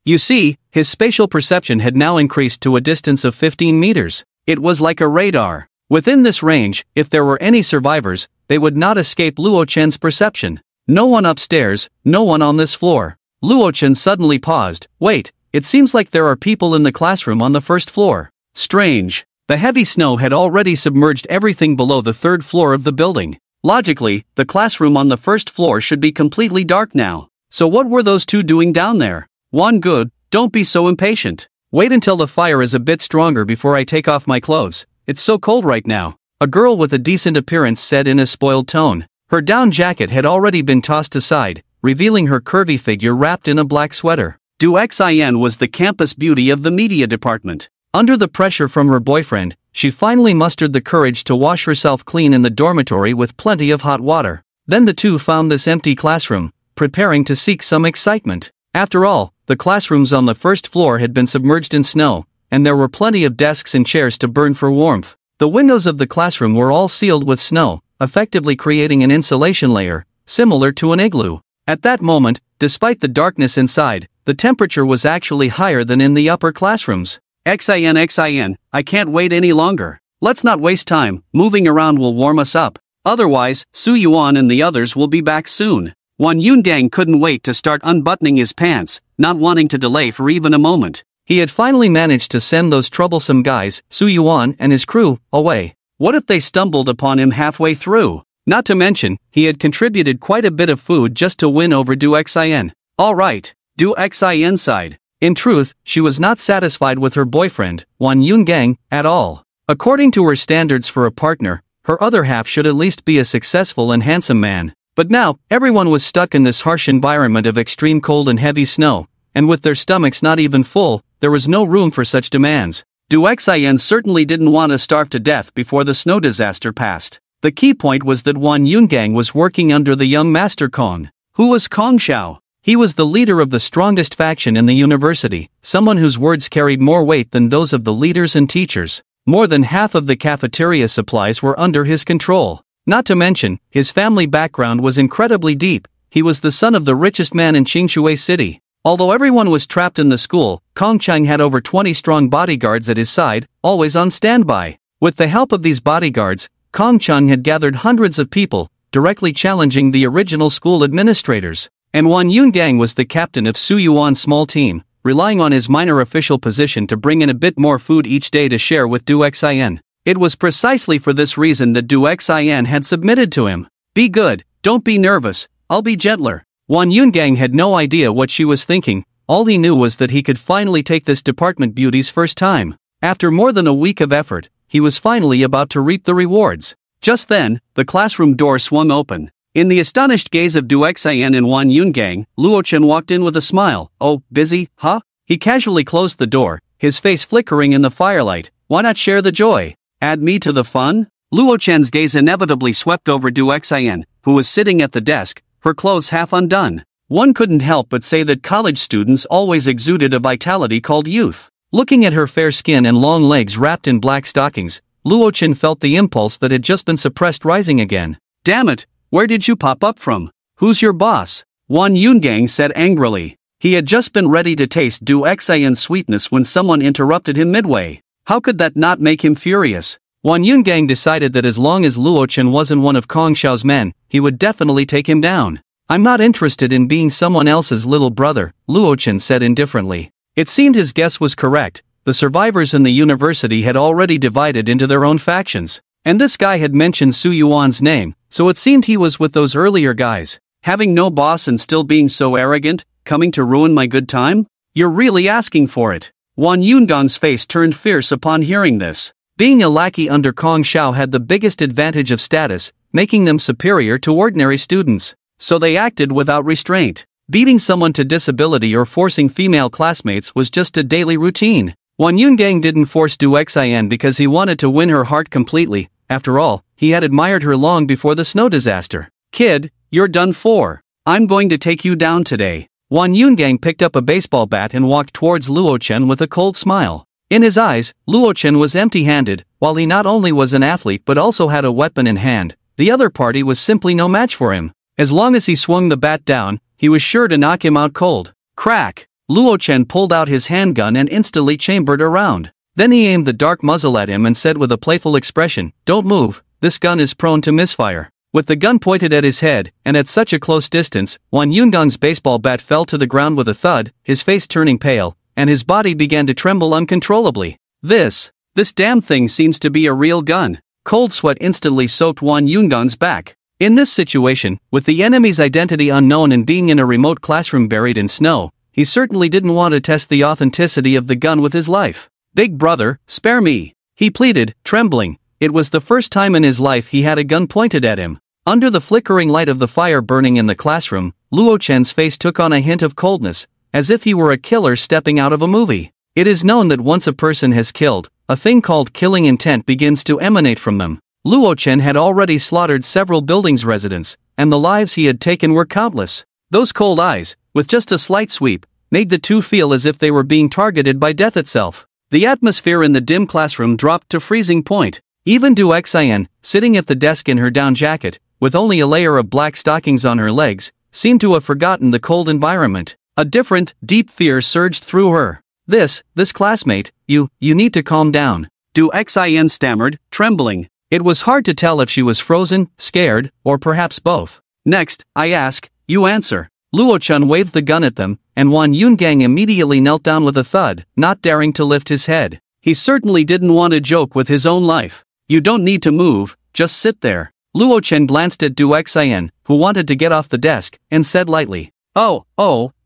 You see, his spatial perception had now increased to a distance of 15 meters. It was like a radar. Within this range, if there were any survivors, they would not escape Luo Chen's perception. No one upstairs, no one on this floor. Luo Chen suddenly paused. Wait, it seems like there are people in the classroom on the first floor. Strange. The heavy snow had already submerged everything below the 3rd floor of the building. Logically, the classroom on the first floor should be completely dark now. So what were those two doing down there? Wan Good, don't be so impatient. Wait until the fire is a bit stronger before I take off my clothes. It's so cold right now. A girl with a decent appearance said in a spoiled tone. Her down jacket had already been tossed aside, revealing her curvy figure wrapped in a black sweater. Du Xin was the campus beauty of the media department. Under the pressure from her boyfriend, she finally mustered the courage to wash herself clean in the dormitory with plenty of hot water. Then the two found this empty classroom, preparing to seek some excitement. After all, the classrooms on the first floor had been submerged in snow, and there were plenty of desks and chairs to burn for warmth. The windows of the classroom were all sealed with snow, effectively creating an insulation layer, similar to an igloo. At that moment, despite the darkness inside, the temperature was actually higher than in the upper classrooms. XIN, I can't wait any longer. Let's not waste time, moving around will warm us up. Otherwise, Su Yuan and the others will be back soon. Wan Yungang couldn't wait to start unbuttoning his pants, not wanting to delay for even a moment. He had finally managed to send those troublesome guys, Su Yuan and his crew, away. What if they stumbled upon him halfway through? Not to mention, he had contributed quite a bit of food just to win over Du Xin. Alright, Du Xin side. In truth, she was not satisfied with her boyfriend, Wan Yungang, at all. According to her standards for a partner, her other half should at least be a successful and handsome man. But now, everyone was stuck in this harsh environment of extreme cold and heavy snow, and with their stomachs not even full, there was no room for such demands. Du Xin certainly didn't want to starve to death before the snow disaster passed. The key point was that Wan Yungang was working under the young Master Kong. Who was Kong Xiao? He was the leader of the strongest faction in the university, someone whose words carried more weight than those of the leaders and teachers. More than half of the cafeteria supplies were under his control. Not to mention, his family background was incredibly deep. He was the son of the richest man in Qingshui City. Although everyone was trapped in the school, Kong Chang had over 20 strong bodyguards at his side, always on standby. With the help of these bodyguards, Kong Chang had gathered hundreds of people, directly challenging the original school administrators. And Wan Yungang was the captain of Su Yuan's small team, relying on his minor official position to bring in a bit more food each day to share with Du Xin. It was precisely for this reason that Du Xin had submitted to him. Be good, don't be nervous, I'll be gentler. Wan Yungang had no idea what she was thinking. All he knew was that he could finally take this department beauty's first time. After more than a week of effort, he was finally about to reap the rewards. Just then, the classroom door swung open. In the astonished gaze of Du Xin and Wan Yungang, Luo Chen walked in with a smile. Oh, busy, huh? He casually closed the door, his face flickering in the firelight. Why not share the joy? Add me to the fun? Luo Chen's gaze inevitably swept over Du Xin, who was sitting at the desk, her clothes half undone. One couldn't help but say that college students always exuded a vitality called youth. Looking at her fair skin and long legs wrapped in black stockings, Luo Chen felt the impulse that had just been suppressed rising again. Damn it, where did you pop up from? Who's your boss? Wan Yungang said angrily. He had just been ready to taste Du Xion's sweetness when someone interrupted him midway. How could that not make him furious? Wan Yungang decided that as long as Luo Chen wasn't one of Kong Xiao's men, he would definitely take him down. I'm not interested in being someone else's little brother, Luo Chen said indifferently. It seemed his guess was correct. The survivors in the university had already divided into their own factions. And this guy had mentioned Su Yuan's name, so it seemed he was with those earlier guys. Having no boss and still being so arrogant, coming to ruin my good time? You're really asking for it. Wan Yungang's face turned fierce upon hearing this. Being a lackey under Kong Xiao had the biggest advantage of status, making them superior to ordinary students. So they acted without restraint. Beating someone to disability or forcing female classmates was just a daily routine. Wan Yungang didn't force Du Xin because he wanted to win her heart completely. After all, he had admired her long before the snow disaster. Kid, you're done for. I'm going to take you down today. Wan Yungang picked up a baseball bat and walked towards Luo Chen with a cold smile. In his eyes, Luo Chen was empty-handed. While he not only was an athlete but also had a weapon in hand, the other party was simply no match for him. As long as he swung the bat down, he was sure to knock him out cold. Crack! Luo Chen pulled out his handgun and instantly chambered a round. Then he aimed the dark muzzle at him and said with a playful expression, "Don't move, this gun is prone to misfire." With the gun pointed at his head, and at such a close distance, Wan Yungang's baseball bat fell to the ground with a thud, his face turning pale, and his body began to tremble uncontrollably. This damn thing seems to be a real gun. Cold sweat instantly soaked Wan Yungang's back. In this situation, with the enemy's identity unknown and being in a remote classroom buried in snow, he certainly didn't want to test the authenticity of the gun with his life. "Big brother, spare me," he pleaded, trembling. It was the first time in his life he had a gun pointed at him. Under the flickering light of the fire burning in the classroom, Luo Chen's face took on a hint of coldness, as if he were a killer stepping out of a movie. It is known that once a person has killed, a thing called killing intent begins to emanate from them. Luo Chen had already slaughtered several buildings' residents, and the lives he had taken were countless. Those cold eyes, with just a slight sweep, made the two feel as if they were being targeted by death itself. The atmosphere in the dim classroom dropped to freezing point. Even Du Xian, sitting at the desk in her down jacket, with only a layer of black stockings on her legs, seemed to have forgotten the cold environment. A different, deep fear surged through her. This classmate, you need to calm down. Du Xian stammered, trembling. It was hard to tell if she was frozen, scared, or perhaps both. Next, I ask, you answer. Luo Chun waved the gun at them, and Wan Yungang immediately knelt down with a thud, not daring to lift his head. He certainly didn't want to joke with his own life. You don't need to move, just sit there. Luo Chen glanced at Du Xian, who wanted to get off the desk, and said lightly, Oh,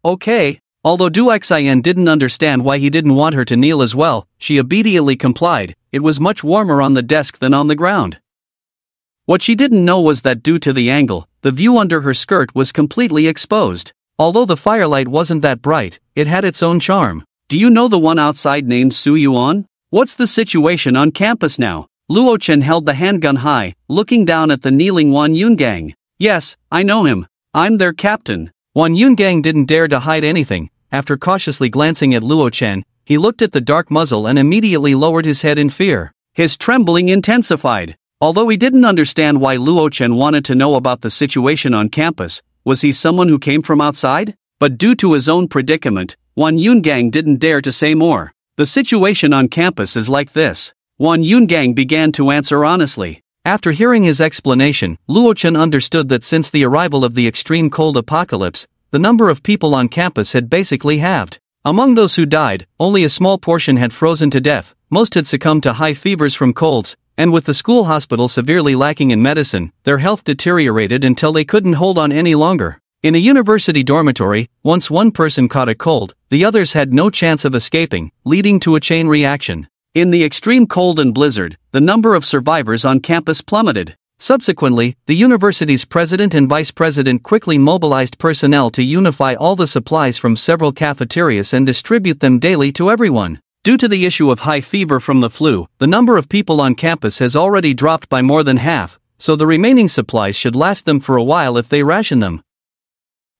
okay. Although Du Xian didn't understand why he didn't want her to kneel as well, she obediently complied. It was much warmer on the desk than on the ground. What she didn't know was that due to the angle, the view under her skirt was completely exposed. Although the firelight wasn't that bright, it had its own charm. Do you know the one outside named Su Yuan? What's the situation on campus now? Luo Chen held the handgun high, looking down at the kneeling Wan Yungang. Yes, I know him. I'm their captain. Wan Yungang didn't dare to hide anything. After cautiously glancing at Luo Chen, he looked at the dark muzzle and immediately lowered his head in fear. His trembling intensified. Although he didn't understand why Luo Chen wanted to know about the situation on campus, was he someone who came from outside? But due to his own predicament, Wan Yungang didn't dare to say more. The situation on campus is like this. Wan Yungang began to answer honestly. After hearing his explanation, Luo Chen understood that since the arrival of the extreme cold apocalypse, the number of people on campus had basically halved. Among those who died, only a small portion had frozen to death, most had succumbed to high fevers from colds, and with the school hospital severely lacking in medicine, their health deteriorated until they couldn't hold on any longer. In a university dormitory, once one person caught a cold, the others had no chance of escaping, leading to a chain reaction. In the extreme cold and blizzard, the number of survivors on campus plummeted. Subsequently, the university's president and vice president quickly mobilized personnel to unify all the supplies from several cafeterias and distribute them daily to everyone. Due to the issue of high fever from the flu, the number of people on campus has already dropped by more than half, so the remaining supplies should last them for a while if they ration them.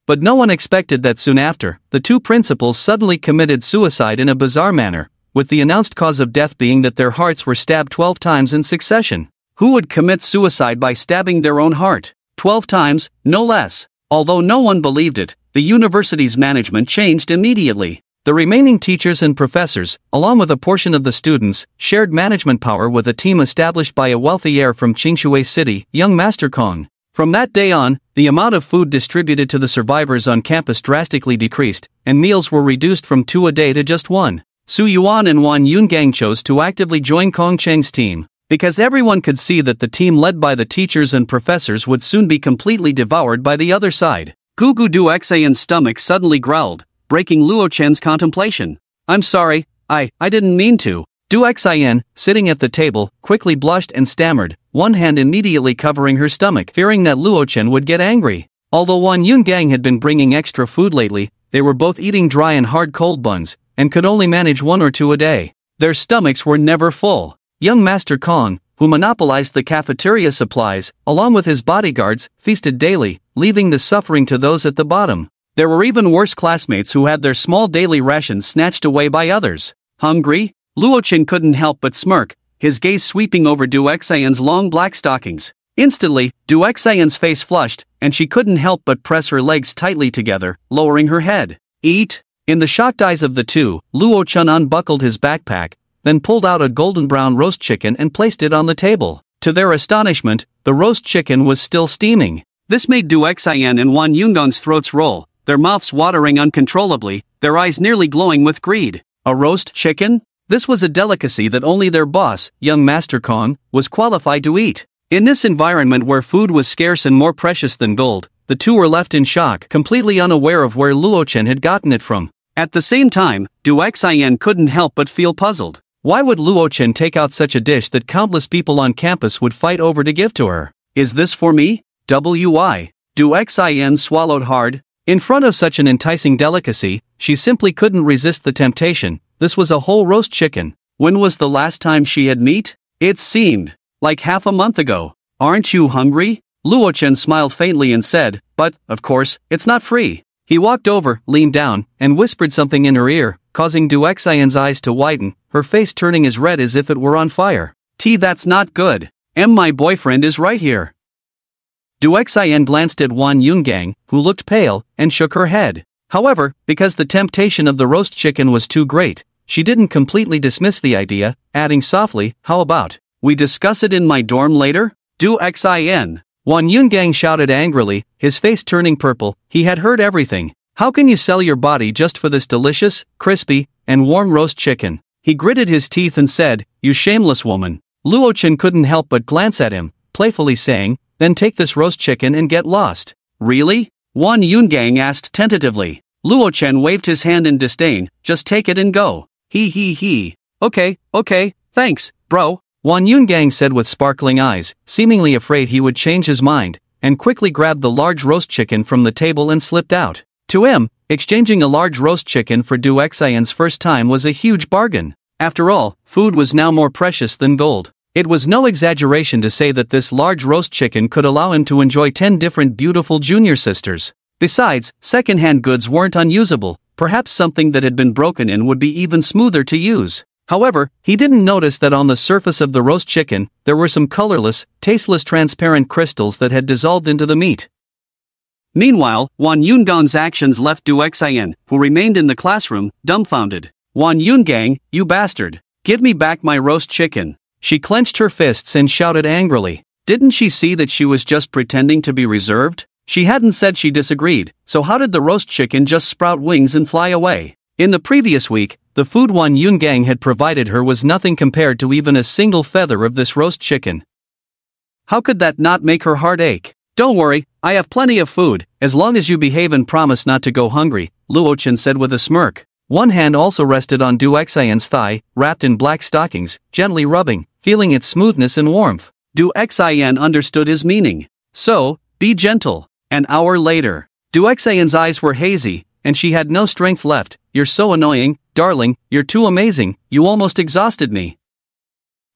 But no one expected that soon after, the two principals suddenly committed suicide in a bizarre manner, with the announced cause of death being that their hearts were stabbed 12 times in succession. Who would commit suicide by stabbing their own heart? 12 times, no less. Although no one believed it, the university's management changed immediately. The remaining teachers and professors, along with a portion of the students, shared management power with a team established by a wealthy heir from Qingshui City, young Master Kong. From that day on, the amount of food distributed to the survivors on campus drastically decreased, and meals were reduced from 2 a day to just 1. Su Yuan and Wan Yungang chose to actively join Kong Cheng's team, because everyone could see that the team led by the teachers and professors would soon be completely devoured by the other side. Gugu Du Xian's stomach suddenly growled, breaking Luo Chen's contemplation. I'm sorry, I didn't mean to. Du Xian, sitting at the table, quickly blushed and stammered, one hand immediately covering her stomach, fearing that Luo Chen would get angry. Although Wan Yungang had been bringing extra food lately, they were both eating dry and hard cold buns, and could only manage 1 or 2 a day. Their stomachs were never full. Young Master Kong, who monopolized the cafeteria supplies, along with his bodyguards, feasted daily, leaving the suffering to those at the bottom. There were even worse classmates who had their small daily rations snatched away by others. Hungry? Luo Chen couldn't help but smirk, his gaze sweeping over Du Xian's long black stockings. Instantly, Du Xian's face flushed, and she couldn't help but press her legs tightly together, lowering her head. Eat? In the shocked eyes of the two, Luo Chen unbuckled his backpack, then pulled out a golden brown roast chicken and placed it on the table. To their astonishment, the roast chicken was still steaming. This made Du Xian and Wan Yunggang's throats roll, their mouths watering uncontrollably, their eyes nearly glowing with greed. A roast chicken? This was a delicacy that only their boss, young Master Kong, was qualified to eat. In this environment where food was scarce and more precious than gold, the two were left in shock, completely unaware of where Luo Chen had gotten it from. At the same time, Du Xian couldn't help but feel puzzled. Why would Luo Chen take out such a dish that countless people on campus would fight over to give to her? Is this for me? W.I. Du Xian swallowed hard. In front of such an enticing delicacy, she simply couldn't resist the temptation. This was a whole roast chicken. When was the last time she had meat? It seemed like half a month ago. Aren't you hungry? Luo Chen smiled faintly and said, but, of course, it's not free. He walked over, leaned down, and whispered something in her ear, causing Du Xian's eyes to widen, her face turning as red as if it were on fire. That's not good. My boyfriend is right here. Du Xian glanced at Wan Yungang, who looked pale, and shook her head. However, because the temptation of the roast chicken was too great, she didn't completely dismiss the idea, adding softly, how about we discuss it in my dorm later? Du Xin. Wan Yungang shouted angrily, his face turning purple. He had heard everything. How can you sell your body just for this delicious, crispy, and warm roast chicken? He gritted his teeth and said, you shameless woman. Luo Chen couldn't help but glance at him, playfully saying, then take this roast chicken and get lost. Really? Wan Yungang asked tentatively. Luo Chen waved his hand in disdain, just take it and go. He. Okay, thanks, bro. Wan Yungang said with sparkling eyes, seemingly afraid he would change his mind, and quickly grabbed the large roast chicken from the table and slipped out. To him, exchanging a large roast chicken for Du Xian's first time was a huge bargain. After all, food was now more precious than gold. It was no exaggeration to say that this large roast chicken could allow him to enjoy 10 different beautiful junior sisters. Besides, second-hand goods weren't unusable, perhaps something that had been broken in would be even smoother to use. However, he didn't notice that on the surface of the roast chicken, there were some colorless, tasteless transparent crystals that had dissolved into the meat. Meanwhile, Wan Yungang's actions left Du Xian, who remained in the classroom, dumbfounded. Wan Yungang, you bastard! Give me back my roast chicken! She clenched her fists and shouted angrily. Didn't she see that she was just pretending to be reserved? She hadn't said she disagreed, so how did the roast chicken just sprout wings and fly away? In the previous week, the food Wan Yungang had provided her was nothing compared to even a single feather of this roast chicken. How could that not make her heart ache? Don't worry, I have plenty of food, as long as you behave and promise not to go hungry, Luo Chen said with a smirk. One hand also rested on Du Xian's thigh, wrapped in black stockings, gently rubbing, feeling its smoothness and warmth. Du Xian understood his meaning. So, be gentle. An hour later, Du Xian's eyes were hazy, and she had no strength left. You're so annoying, darling, you're too amazing, you almost exhausted me.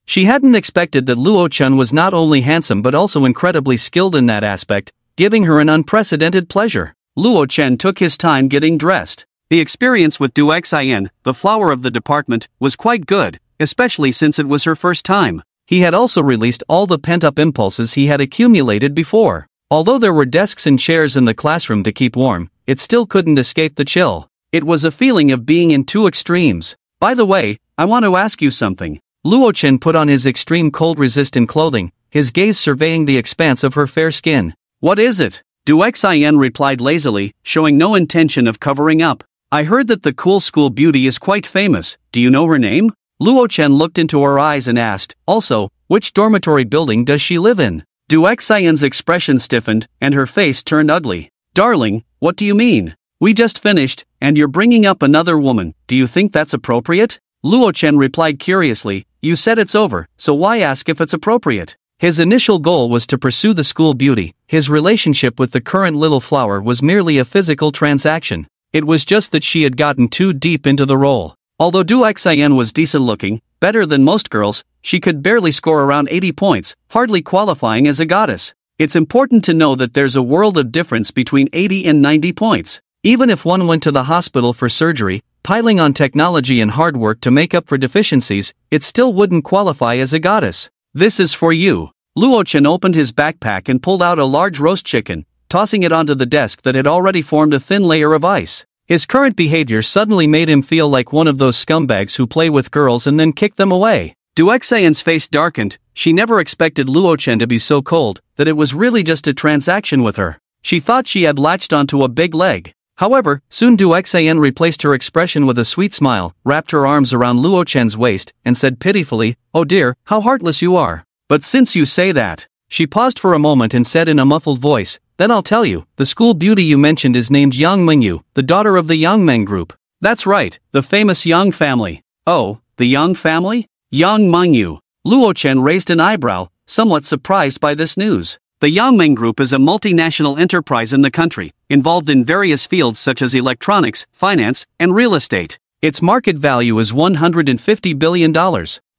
She hadn't expected that Luo Chen was not only handsome but also incredibly skilled in that aspect, giving her an unprecedented pleasure. Luo Chen took his time getting dressed. The experience with Du Xian, the flower of the department, was quite good, especially since it was her first time. He had also released all the pent-up impulses he had accumulated before. Although there were desks and chairs in the classroom to keep warm, it still couldn't escape the chill. It was a feeling of being in two extremes. By the way, I want to ask you something. Luo Chen put on his extreme cold-resistant clothing, his gaze surveying the expanse of her fair skin. What is it? Du Xian replied lazily, showing no intention of covering up. I heard that the cool school beauty is quite famous. Do you know her name? Luo Chen looked into her eyes and asked, also, which dormitory building does she live in? Du Xian's expression stiffened, and her face turned ugly. Darling, what do you mean? We just finished, and you're bringing up another woman. Do you think that's appropriate? Luo Chen replied curiously, you said it's over, so why ask if it's appropriate? His initial goal was to pursue the school beauty. His relationship with the current little flower was merely a physical transaction. It was just that she had gotten too deep into the role. Although Du Xian was decent looking, better than most girls, she could barely score around 80 points, hardly qualifying as a goddess. It's important to know that there's a world of difference between 80 and 90 points. Even if one went to the hospital for surgery, piling on technology and hard work to make up for deficiencies, it still wouldn't qualify as a goddess. This is for you. Luo Chen opened his backpack and pulled out a large roast chicken, tossing it onto the desk that had already formed a thin layer of ice. His current behavior suddenly made him feel like one of those scumbags who play with girls and then kick them away. Du Xian's face darkened. She never expected Luo Chen to be so cold, that it was really just a transaction with her. She thought she had latched onto a big leg. However, soon Du Xian replaced her expression with a sweet smile, wrapped her arms around Luo Chen's waist, and said pitifully, oh dear, how heartless you are. But since you say that, she paused for a moment and said in a muffled voice, then I'll tell you, the school beauty you mentioned is named Yang Mengyu, the daughter of the Yang Meng group. That's right, the famous Yang family. Oh, the Yang family? Yang Mengyu. Luo Chen raised an eyebrow, somewhat surprised by this news. The Yang Meng Group is a multinational enterprise in the country, involved in various fields such as electronics, finance, and real estate. Its market value is $150 billion.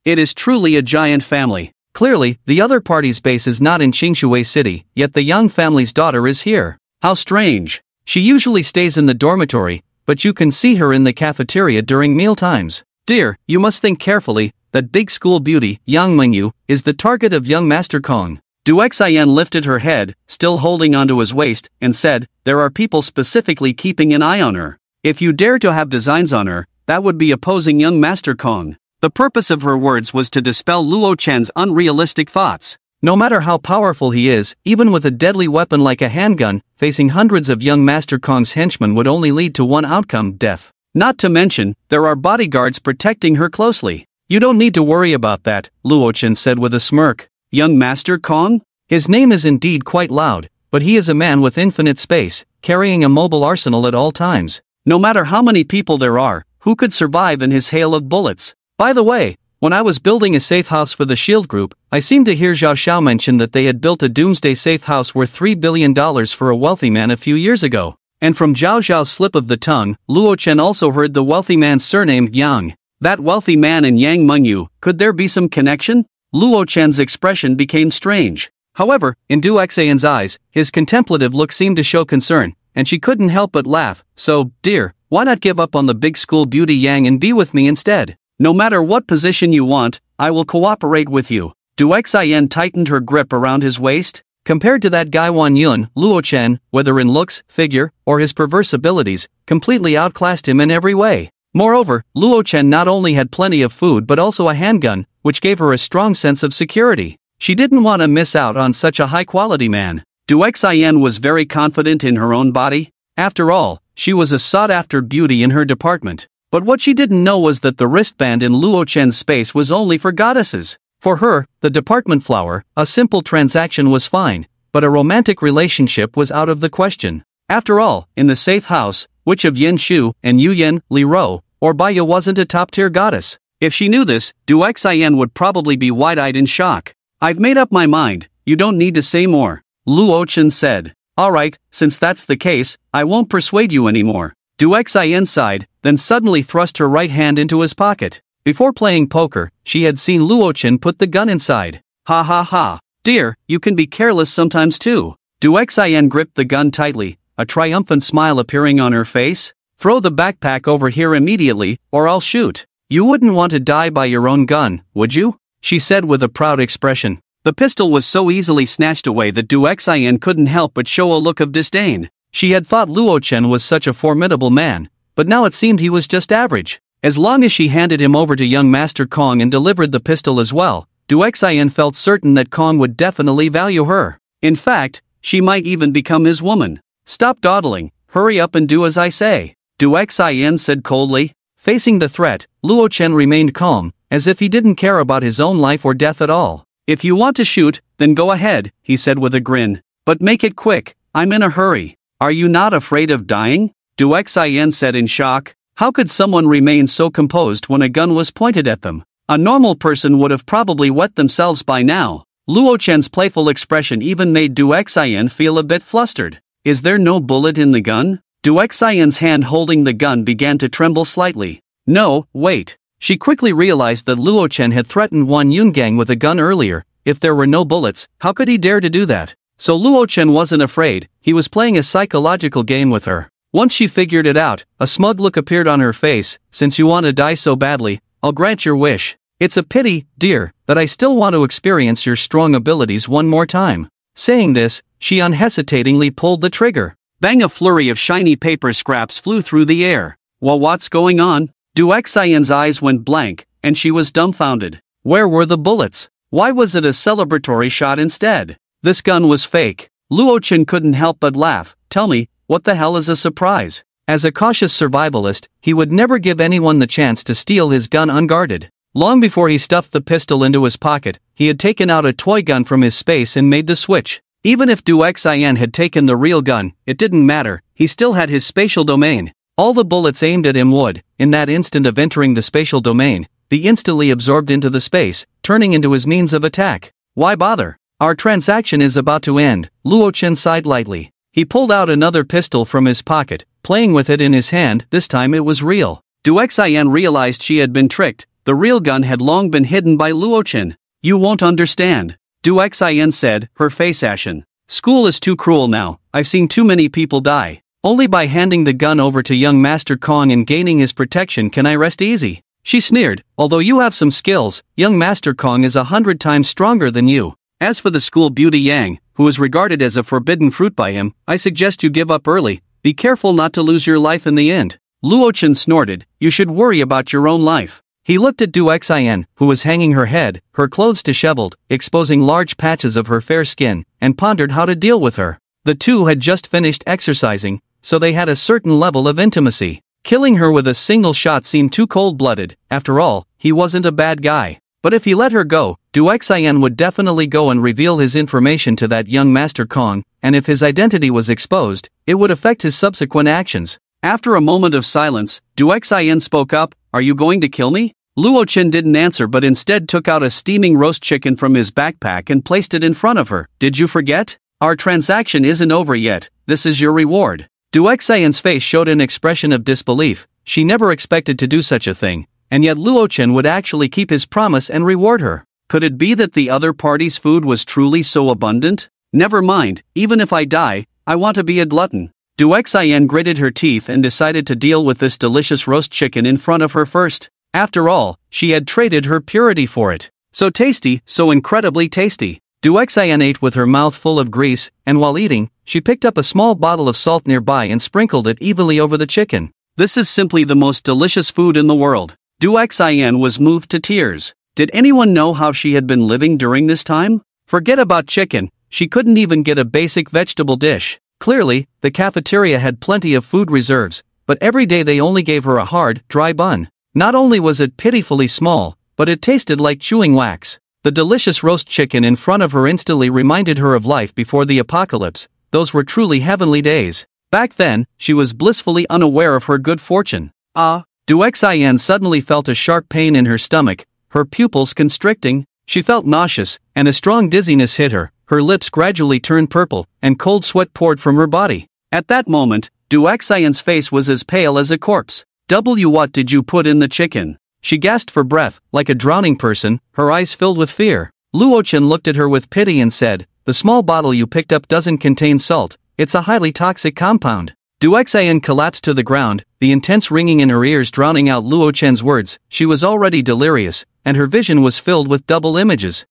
It is truly a giant family. Clearly, the other party's base is not in Qingshui City, yet the Yang family's daughter is here. How strange. She usually stays in the dormitory, but you can see her in the cafeteria during meal times. Dear, you must think carefully, that big school beauty, Yang Mengyu, is the target of young Master Kong. Du Xian lifted her head, still holding onto his waist, and said, there are people specifically keeping an eye on her. If you dare to have designs on her, that would be opposing young Master Kong. The purpose of her words was to dispel Luo Chen's unrealistic thoughts. No matter how powerful he is, even with a deadly weapon like a handgun, facing hundreds of young Master Kong's henchmen would only lead to one outcome, death. Not to mention, there are bodyguards protecting her closely. You don't need to worry about that, Luo Chen said with a smirk. Young Master Kong? His name is indeed quite loud, but he is a man with infinite space, carrying a mobile arsenal at all times. No matter how many people there are, who could survive in his hail of bullets? By the way, when I was building a safe house for the Shield Group, I seemed to hear Zhao Xiao mention that they had built a doomsday safe house worth $3 billion for a wealthy man a few years ago. And from Zhao Xiao's slip of the tongue, Luo Chen also heard the wealthy man's surname, Yang. That wealthy man and Yang Mengyu, could there be some connection? Luo Chen's expression became strange. However, in Du Xian's eyes, his contemplative look seemed to show concern, and she couldn't help but laugh. So, dear, why not give up on the big school beauty Yang and be with me instead? No matter what position you want, I will cooperate with you. Du Xian tightened her grip around his waist. Compared to that guy Wan Yun, Luo Chen, whether in looks, figure, or his perverse abilities, completely outclassed him in every way. Moreover, Luo Chen not only had plenty of food but also a handgun, which gave her a strong sense of security. She didn't want to miss out on such a high-quality man. Du Xian was very confident in her own body. After all, she was a sought-after beauty in her department. But what she didn't know was that the wristband in Luo Chen's space was only for goddesses. For her, the department flower, a simple transaction was fine, but a romantic relationship was out of the question. After all, in the safe house, which of Yin Shu and Yu Yin, Li Ro, or Baiya wasn't a top-tier goddess? If she knew this, Du Xian would probably be wide-eyed in shock. I've made up my mind, you don't need to say more, Luo Chen said. Alright, since that's the case, I won't persuade you anymore. Du Xian sighed, then suddenly thrust her right hand into his pocket. Before playing poker, she had seen Luo Chen put the gun inside. Ha ha ha. Dear, you can be careless sometimes too. Du Xian gripped the gun tightly, a triumphant smile appearing on her face. Throw the backpack over here immediately, or I'll shoot. You wouldn't want to die by your own gun, would you? She said with a proud expression. The pistol was so easily snatched away that Du Xian couldn't help but show a look of disdain. She had thought Luo Chen was such a formidable man, but now it seemed he was just average. As long as she handed him over to young Master Kong and delivered the pistol as well, Du Xian felt certain that Kong would definitely value her. In fact, she might even become his woman. Stop dawdling, hurry up and do as I say, Du Xian said coldly. Facing the threat, Luo Chen remained calm, as if he didn't care about his own life or death at all. If you want to shoot, then go ahead, he said with a grin. But make it quick, I'm in a hurry. Are you not afraid of dying? Du Xian said in shock. How could someone remain so composed when a gun was pointed at them? A normal person would have probably wet themselves by now. Luo Chen's playful expression even made Du Xian feel a bit flustered. Is there no bullet in the gun? Du Xian's hand holding the gun began to tremble slightly. No, wait. She quickly realized that Luo Chen had threatened Wan Yungang with a gun earlier. If there were no bullets, how could he dare to do that? So Luo Chen wasn't afraid, he was playing a psychological game with her. Once she figured it out, a smug look appeared on her face. Since you want to die so badly, I'll grant your wish. It's a pity, dear, that I still want to experience your strong abilities one more time. Saying this, she unhesitatingly pulled the trigger. Bang! A flurry of shiny paper scraps flew through the air. Well, what's going on? Du Xian's eyes went blank, and she was dumbfounded. Where were the bullets? Why was it a celebratory shot instead? This gun was fake. Luo Chen couldn't help but laugh. Tell me, what the hell is a surprise? As a cautious survivalist, he would never give anyone the chance to steal his gun unguarded. Long before he stuffed the pistol into his pocket, he had taken out a toy gun from his space and made the switch. Even if Du Xian had taken the real gun, it didn't matter, he still had his spatial domain. All the bullets aimed at him would, in that instant of entering the spatial domain, be instantly absorbed into the space, turning into his means of attack. Why bother? Our transaction is about to end, Luo Chen sighed lightly. He pulled out another pistol from his pocket, playing with it in his hand. This time it was real. Du Xian realized she had been tricked. The real gun had long been hidden by Luo Chen. You won't understand, Du Xian said, her face ashen. School is too cruel now, I've seen too many people die. Only by handing the gun over to young Master Kong and gaining his protection can I rest easy. She sneered, although you have some skills, young Master Kong is 100 times stronger than you. As for the school beauty Yang, who is regarded as a forbidden fruit by him, I suggest you give up early. Be careful not to lose your life in the end. Luo Chen snorted, you should worry about your own life. He looked at Du Xian, who was hanging her head, her clothes disheveled, exposing large patches of her fair skin, and pondered how to deal with her. The two had just finished exercising, so they had a certain level of intimacy. Killing her with a single shot seemed too cold-blooded. After all, he wasn't a bad guy. But if he let her go, Du Xian would definitely go and reveal his information to that young Master Kong, and if his identity was exposed, it would affect his subsequent actions. After a moment of silence, Du Xian spoke up, are you going to kill me? Luo Chen didn't answer but instead took out a steaming roast chicken from his backpack and placed it in front of her. Did you forget? Our transaction isn't over yet, this is your reward. Du Xian's face showed an expression of disbelief. She never expected to do such a thing, and yet Luo Chen would actually keep his promise and reward her. Could it be that the other party's food was truly so abundant? Never mind, even if I die, I want to be a glutton. Du Xian gritted her teeth and decided to deal with this delicious roast chicken in front of her first. After all, she had traded her purity for it. So tasty, so incredibly tasty. Du Xian ate with her mouth full of grease, and while eating, she picked up a small bottle of salt nearby and sprinkled it evenly over the chicken. This is simply the most delicious food in the world. Du Xian was moved to tears. Did anyone know how she had been living during this time? Forget about chicken, she couldn't even get a basic vegetable dish. Clearly, the cafeteria had plenty of food reserves, but every day they only gave her a hard, dry bun. Not only was it pitifully small, but it tasted like chewing wax. The delicious roast chicken in front of her instantly reminded her of life before the apocalypse. Those were truly heavenly days. Back then, she was blissfully unaware of her good fortune. Du Xian suddenly felt a sharp pain in her stomach, her pupils constricting. She felt nauseous, and a strong dizziness hit her. Her lips gradually turned purple, and cold sweat poured from her body. At that moment, Du Xian's face was as pale as a corpse. What did you put in the chicken? She gasped for breath, like a drowning person, her eyes filled with fear. Luo Chen looked at her with pity and said, the small bottle you picked up doesn't contain salt, it's a highly toxic compound. Du Xian collapsed to the ground, the intense ringing in her ears drowning out Luo Chen's words. She was already delirious, and her vision was filled with double images.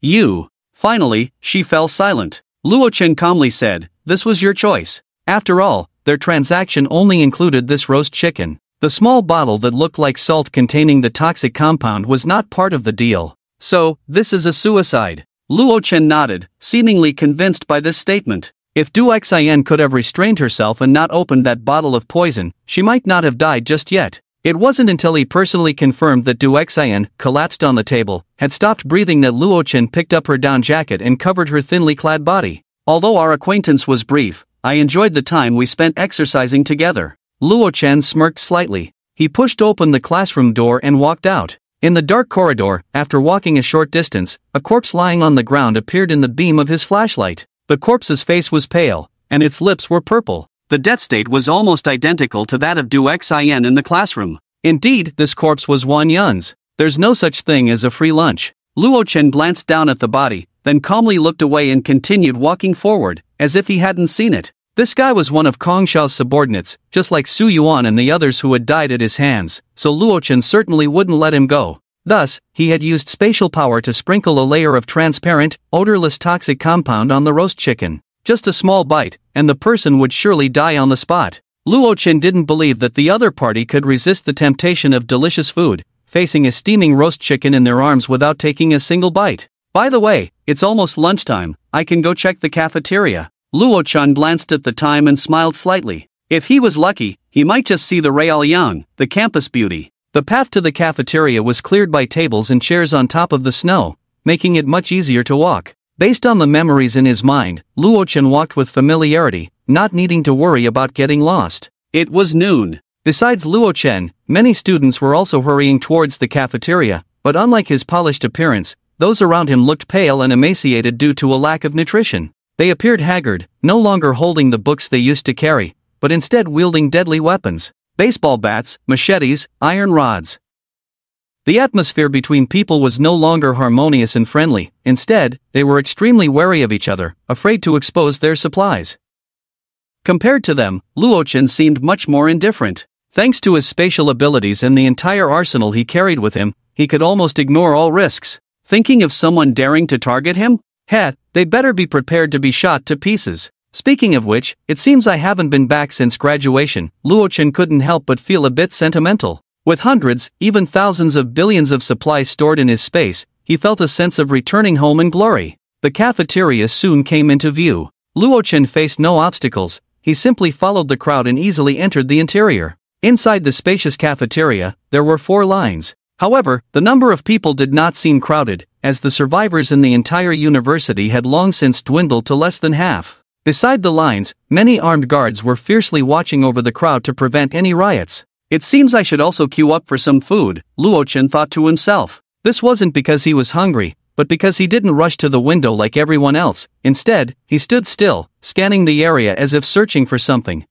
You. Finally, she fell silent. Luo Chen calmly said, this was your choice. After all, their transaction only included this roast chicken. The small bottle that looked like salt containing the toxic compound was not part of the deal. So, this is a suicide. Luo Chen nodded, seemingly convinced by this statement. If Du Xian could have restrained herself and not opened that bottle of poison, she might not have died just yet. It wasn't until he personally confirmed that Du Xian, collapsed on the table, had stopped breathing that Luo Chen picked up her down jacket and covered her thinly clad body. Although our acquaintance was brief, I enjoyed the time we spent exercising together. Luo Chen smirked slightly. He pushed open the classroom door and walked out. In the dark corridor, after walking a short distance, a corpse lying on the ground appeared in the beam of his flashlight. The corpse's face was pale, and its lips were purple. The death state was almost identical to that of Du Xian in the classroom. Indeed, this corpse was Wang Yun's. There's no such thing as a free lunch. Luo Chen glanced down at the body, then calmly looked away and continued walking forward, as if he hadn't seen it. This guy was one of Kong Xiao's subordinates, just like Su Yuan and the others who had died at his hands, so Luo Chen certainly wouldn't let him go. Thus, he had used spatial power to sprinkle a layer of transparent, odorless toxic compound on the roast chicken. Just a small bite, and the person would surely die on the spot. Luo Chen didn't believe that the other party could resist the temptation of delicious food, facing a steaming roast chicken in their arms without taking a single bite. By the way, it's almost lunchtime, I can go check the cafeteria. Luo Chen glanced at the time and smiled slightly. If he was lucky, he might just see the Raoyang, the campus beauty. The path to the cafeteria was cleared by tables and chairs on top of the snow, making it much easier to walk. Based on the memories in his mind, Luo Chen walked with familiarity, not needing to worry about getting lost. It was noon. Besides Luo Chen, many students were also hurrying towards the cafeteria, but unlike his polished appearance, those around him looked pale and emaciated due to a lack of nutrition. They appeared haggard, no longer holding the books they used to carry, but instead wielding deadly weapons, baseball bats, machetes, iron rods. The atmosphere between people was no longer harmonious and friendly. Instead, they were extremely wary of each other, afraid to expose their supplies. Compared to them, Luochen seemed much more indifferent. Thanks to his spatial abilities and the entire arsenal he carried with him, he could almost ignore all risks. Thinking of someone daring to target him? They'd better be prepared to be shot to pieces. Speaking of which, it seems I haven't been back since graduation. Luochen couldn't help but feel a bit sentimental. With hundreds, even thousands of billions of supplies stored in his space, he felt a sense of returning home and glory. The cafeteria soon came into view. Luochen faced no obstacles, he simply followed the crowd and easily entered the interior. Inside the spacious cafeteria, there were 4 lines. However, the number of people did not seem crowded, as the survivors in the entire university had long since dwindled to less than half. Beside the lines, many armed guards were fiercely watching over the crowd to prevent any riots. It seems I should also queue up for some food, Luochen thought to himself. This wasn't because he was hungry, but because he didn't rush to the window like everyone else. Instead, he stood still, scanning the area as if searching for something.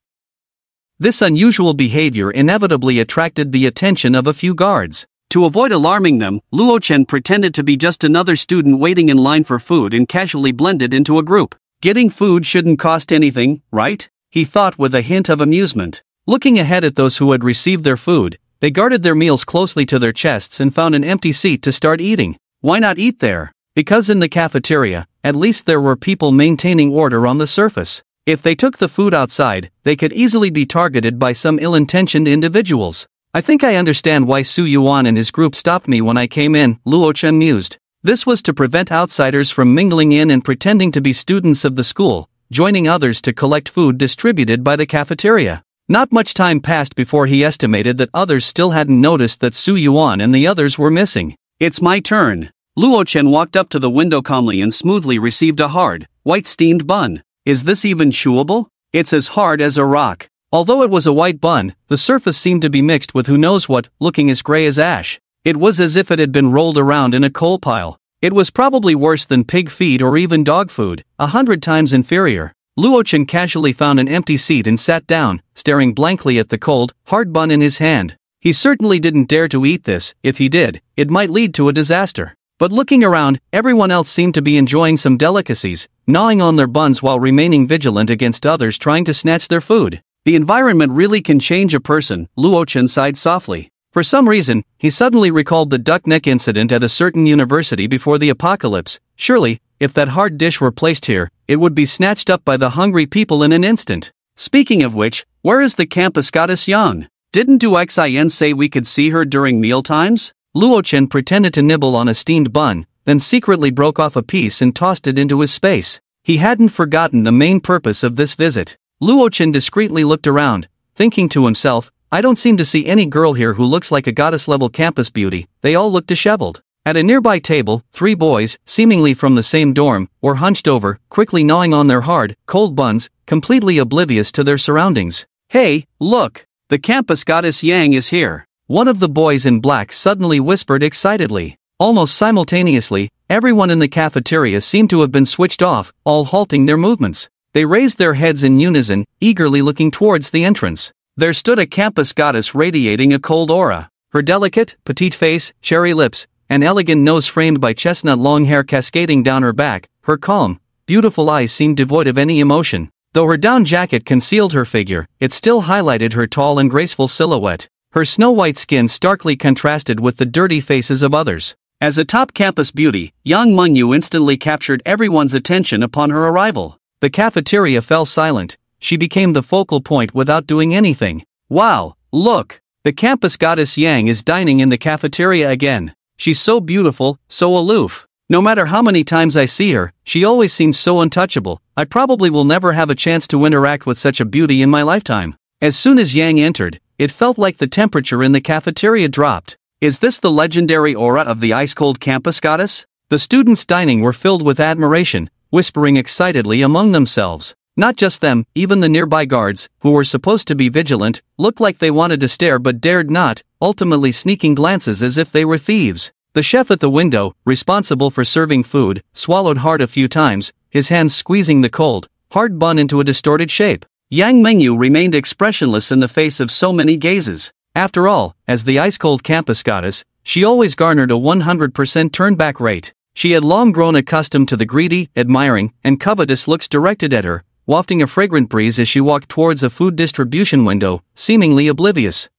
This unusual behavior inevitably attracted the attention of a few guards. To avoid alarming them, Luochen pretended to be just another student waiting in line for food and casually blended into a group. Getting food shouldn't cost anything, right? He thought with a hint of amusement. Looking ahead at those who had received their food, they guarded their meals closely to their chests and found an empty seat to start eating. Why not eat there? Because in the cafeteria, at least there were people maintaining order on the surface. If they took the food outside, they could easily be targeted by some ill-intentioned individuals. I think I understand why Su Yuan and his group stopped me when I came in, Luochen mused. This was to prevent outsiders from mingling in and pretending to be students of the school, joining others to collect food distributed by the cafeteria. Not much time passed before he estimated that others still hadn't noticed that Su Yuan and the others were missing. It's my turn. Luochen walked up to the window calmly and smoothly received a hard, white steamed bun. Is this even chewable? It's as hard as a rock. Although it was a white bun, the surface seemed to be mixed with who knows what, looking as gray as ash. It was as if it had been rolled around in a coal pile. It was probably worse than pig feed or even dog food, 100 times inferior. Luochen casually found an empty seat and sat down, staring blankly at the cold, hard bun in his hand. He certainly didn't dare to eat this. If he did, it might lead to a disaster. But looking around, everyone else seemed to be enjoying some delicacies, gnawing on their buns while remaining vigilant against others trying to snatch their food. The environment really can change a person, Luochen sighed softly. For some reason, he suddenly recalled the duck neck incident at a certain university before the apocalypse. Surely, if that hard dish were placed here, it would be snatched up by the hungry people in an instant. Speaking of which, where is the campus goddess Yang? Didn't Du Xin say we could see her during meal times? Luochen pretended to nibble on a steamed bun, then secretly broke off a piece and tossed it into his space. He hadn't forgotten the main purpose of this visit. Luochen discreetly looked around, thinking to himself, I don't seem to see any girl here who looks like a goddess-level campus beauty. They all look disheveled. At a nearby table, 3 boys, seemingly from the same dorm, were hunched over, quickly gnawing on their hard, cold buns, completely oblivious to their surroundings. Hey, look! The campus goddess Yang is here. One of the boys in black suddenly whispered excitedly. Almost simultaneously, everyone in the cafeteria seemed to have been switched off, all halting their movements. They raised their heads in unison, eagerly looking towards the entrance. There stood a campus goddess radiating a cold aura. Her delicate, petite face, cherry lips, an elegant nose framed by chestnut long hair cascading down her back, her calm, beautiful eyes seemed devoid of any emotion. Though her down jacket concealed her figure, it still highlighted her tall and graceful silhouette. Her snow-white skin starkly contrasted with the dirty faces of others. As a top campus beauty, Yang Mengyu instantly captured everyone's attention upon her arrival. The cafeteria fell silent. She became the focal point without doing anything. Wow, look! The campus goddess Yang is dining in the cafeteria again. She's so beautiful, so aloof. No matter how many times I see her, she always seems so untouchable. I probably will never have a chance to interact with such a beauty in my lifetime. As soon as Yang entered, it felt like the temperature in the cafeteria dropped. Is this the legendary aura of the ice-cold campus goddess? The students dining were filled with admiration, whispering excitedly among themselves. Not just them, even the nearby guards, who were supposed to be vigilant, looked like they wanted to stare but dared not, ultimately sneaking glances as if they were thieves. The chef at the window, responsible for serving food, swallowed hard a few times, his hands squeezing the cold, hard bun into a distorted shape. Yang Mengyu remained expressionless in the face of so many gazes. After all, as the ice-cold campus goddess, she always garnered a 100% turn-back rate. She had long grown accustomed to the greedy, admiring, and covetous looks directed at her, wafting a fragrant breeze as she walked towards a food distribution window, seemingly oblivious.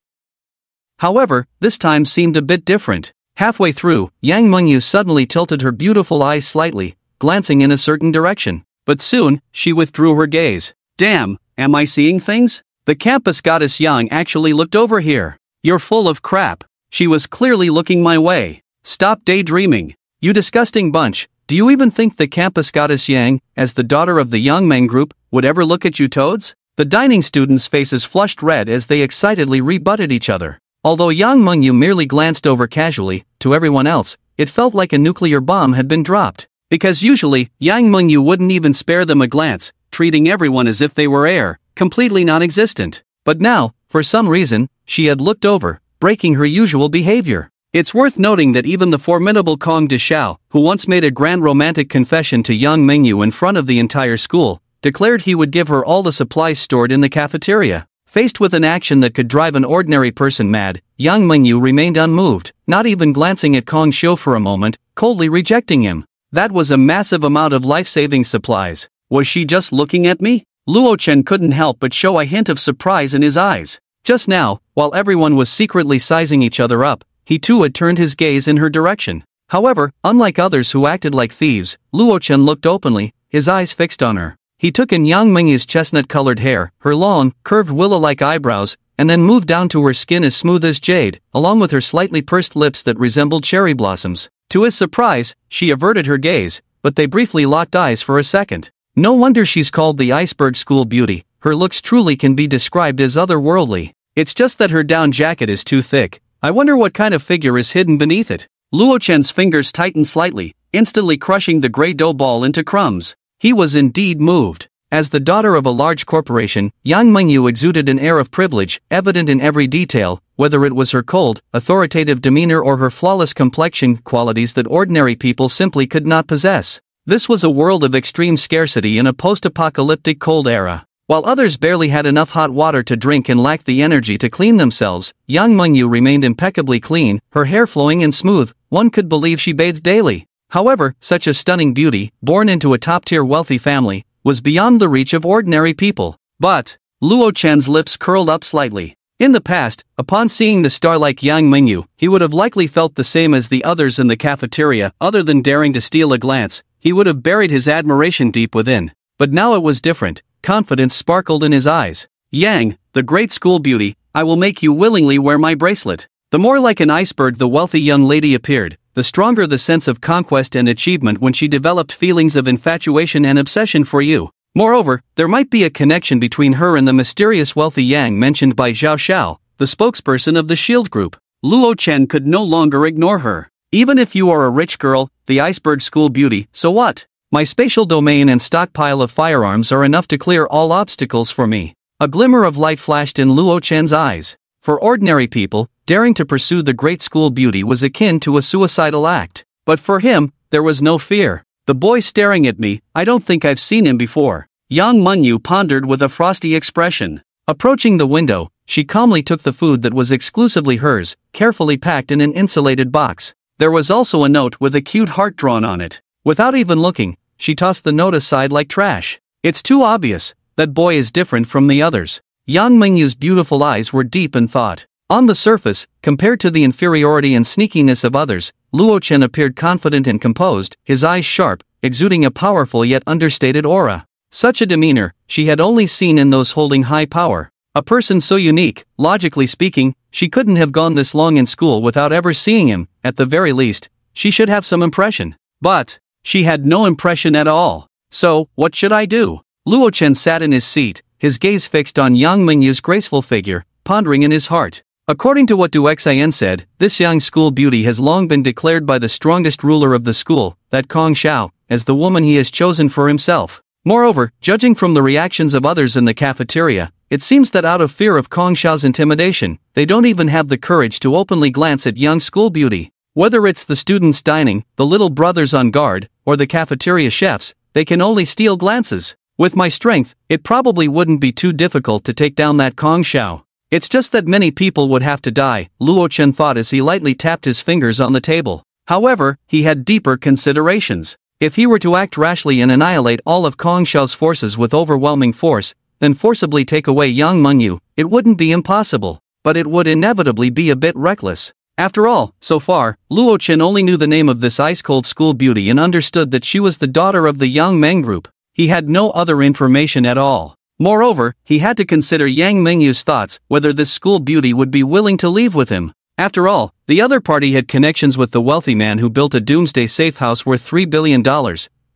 However, this time seemed a bit different. Halfway through, Yang Mengyu suddenly tilted her beautiful eyes slightly, glancing in a certain direction. But soon, she withdrew her gaze. Damn, am I seeing things? The campus goddess Yang actually looked over here. You're full of crap. She was clearly looking my way. Stop daydreaming. You disgusting bunch, do you even think the campus goddess Yang, as the daughter of the Yangmeng group, would ever look at you toads? The dining students' faces flushed red as they excitedly rebutted each other. Although Yang Mengyu merely glanced over casually, to everyone else, it felt like a nuclear bomb had been dropped. Because usually, Yang Mengyu wouldn't even spare them a glance, treating everyone as if they were air, completely non-existent. But now, for some reason, she had looked over, breaking her usual behavior. It's worth noting that even the formidable Kong Deshao, who once made a grand romantic confession to Yang Mengyu in front of the entire school, declared he would give her all the supplies stored in the cafeteria. Faced with an action that could drive an ordinary person mad, Yang Mengyu remained unmoved, not even glancing at Kong Xiu for a moment, coldly rejecting him. That was a massive amount of life-saving supplies. Was she just looking at me? Luo Chen couldn't help but show a hint of surprise in his eyes. Just now, while everyone was secretly sizing each other up, he too had turned his gaze in her direction. However, unlike others who acted like thieves, Luo Chen looked openly, his eyes fixed on her. He took in Yang Mengyu's chestnut-colored hair, her long, curved willow-like eyebrows, and then moved down to her skin as smooth as jade, along with her slightly pursed lips that resembled cherry blossoms. To his surprise, she averted her gaze, but they briefly locked eyes for a second. No wonder she's called the iceberg school beauty. Her looks truly can be described as otherworldly. It's just that her down jacket is too thick. I wonder what kind of figure is hidden beneath it. Luo Chen's fingers tightened slightly, instantly crushing the gray dough ball into crumbs. He was indeed moved. As the daughter of a large corporation, Yang Mengyu exuded an air of privilege, evident in every detail, whether it was her cold, authoritative demeanor or her flawless complexion, qualities that ordinary people simply could not possess. This was a world of extreme scarcity in a post-apocalyptic cold era. While others barely had enough hot water to drink and lacked the energy to clean themselves, Yang Mengyu remained impeccably clean, her hair flowing and smooth. One could believe she bathed daily. However, such a stunning beauty, born into a top-tier wealthy family, was beyond the reach of ordinary people. But, Luo Chen's lips curled up slightly. In the past, upon seeing the star-like Yang Mengyu, he would have likely felt the same as the others in the cafeteria. Other than daring to steal a glance, he would have buried his admiration deep within. But now it was different. Confidence sparkled in his eyes. Yang, the great school beauty, I will make you willingly wear my bracelet. The more like an iceberg the wealthy young lady appeared, the stronger the sense of conquest and achievement when she developed feelings of infatuation and obsession for you. Moreover, there might be a connection between her and the mysterious wealthy Yang mentioned by Zhao Xiao, the spokesperson of the Shield Group. Luo Chen could no longer ignore her. Even if you are a rich girl, the iceberg school beauty, so what? My spatial domain and stockpile of firearms are enough to clear all obstacles for me. A glimmer of light flashed in Luo Chen's eyes. For ordinary people, daring to pursue the great school beauty was akin to a suicidal act. But for him, there was no fear. The boy staring at me, I don't think I've seen him before. Yang Mengyu pondered with a frosty expression. Approaching the window, she calmly took the food that was exclusively hers, carefully packed in an insulated box. There was also a note with a cute heart drawn on it. Without even looking, she tossed the note aside like trash. It's too obvious. That boy is different from the others. Yang Mengyu's beautiful eyes were deep in thought. On the surface, compared to the inferiority and sneakiness of others, Luo Chen appeared confident and composed, his eyes sharp, exuding a powerful yet understated aura. Such a demeanor, she had only seen in those holding high power. A person so unique, logically speaking, she couldn't have gone this long in school without ever seeing him. At the very least, she should have some impression. But she had no impression at all. So, what should I do? Luo Chen sat in his seat, his gaze fixed on Yang Mengyu's graceful figure, pondering in his heart. According to what Du Xian said, this young school beauty has long been declared by the strongest ruler of the school, that Kong Xiao, as the woman he has chosen for himself. Moreover, judging from the reactions of others in the cafeteria, it seems that out of fear of Kong Xiao's intimidation, they don't even have the courage to openly glance at young school beauty. Whether it's the students dining, the little brothers on guard, or the cafeteria chefs, they can only steal glances. With my strength, it probably wouldn't be too difficult to take down that Kong Xiao. It's just that many people would have to die, Luo Chen thought as he lightly tapped his fingers on the table. However, he had deeper considerations. If he were to act rashly and annihilate all of Kong Xiao's forces with overwhelming force, then forcibly take away Yang Mengyu, it wouldn't be impossible, but it would inevitably be a bit reckless. After all, so far, Luo Chen only knew the name of this ice-cold school beauty and understood that she was the daughter of the Yang Meng group. He had no other information at all. Moreover, he had to consider Yang Mengyu's thoughts, whether this school beauty would be willing to leave with him. After all, the other party had connections with the wealthy man who built a doomsday safe house worth $3 billion.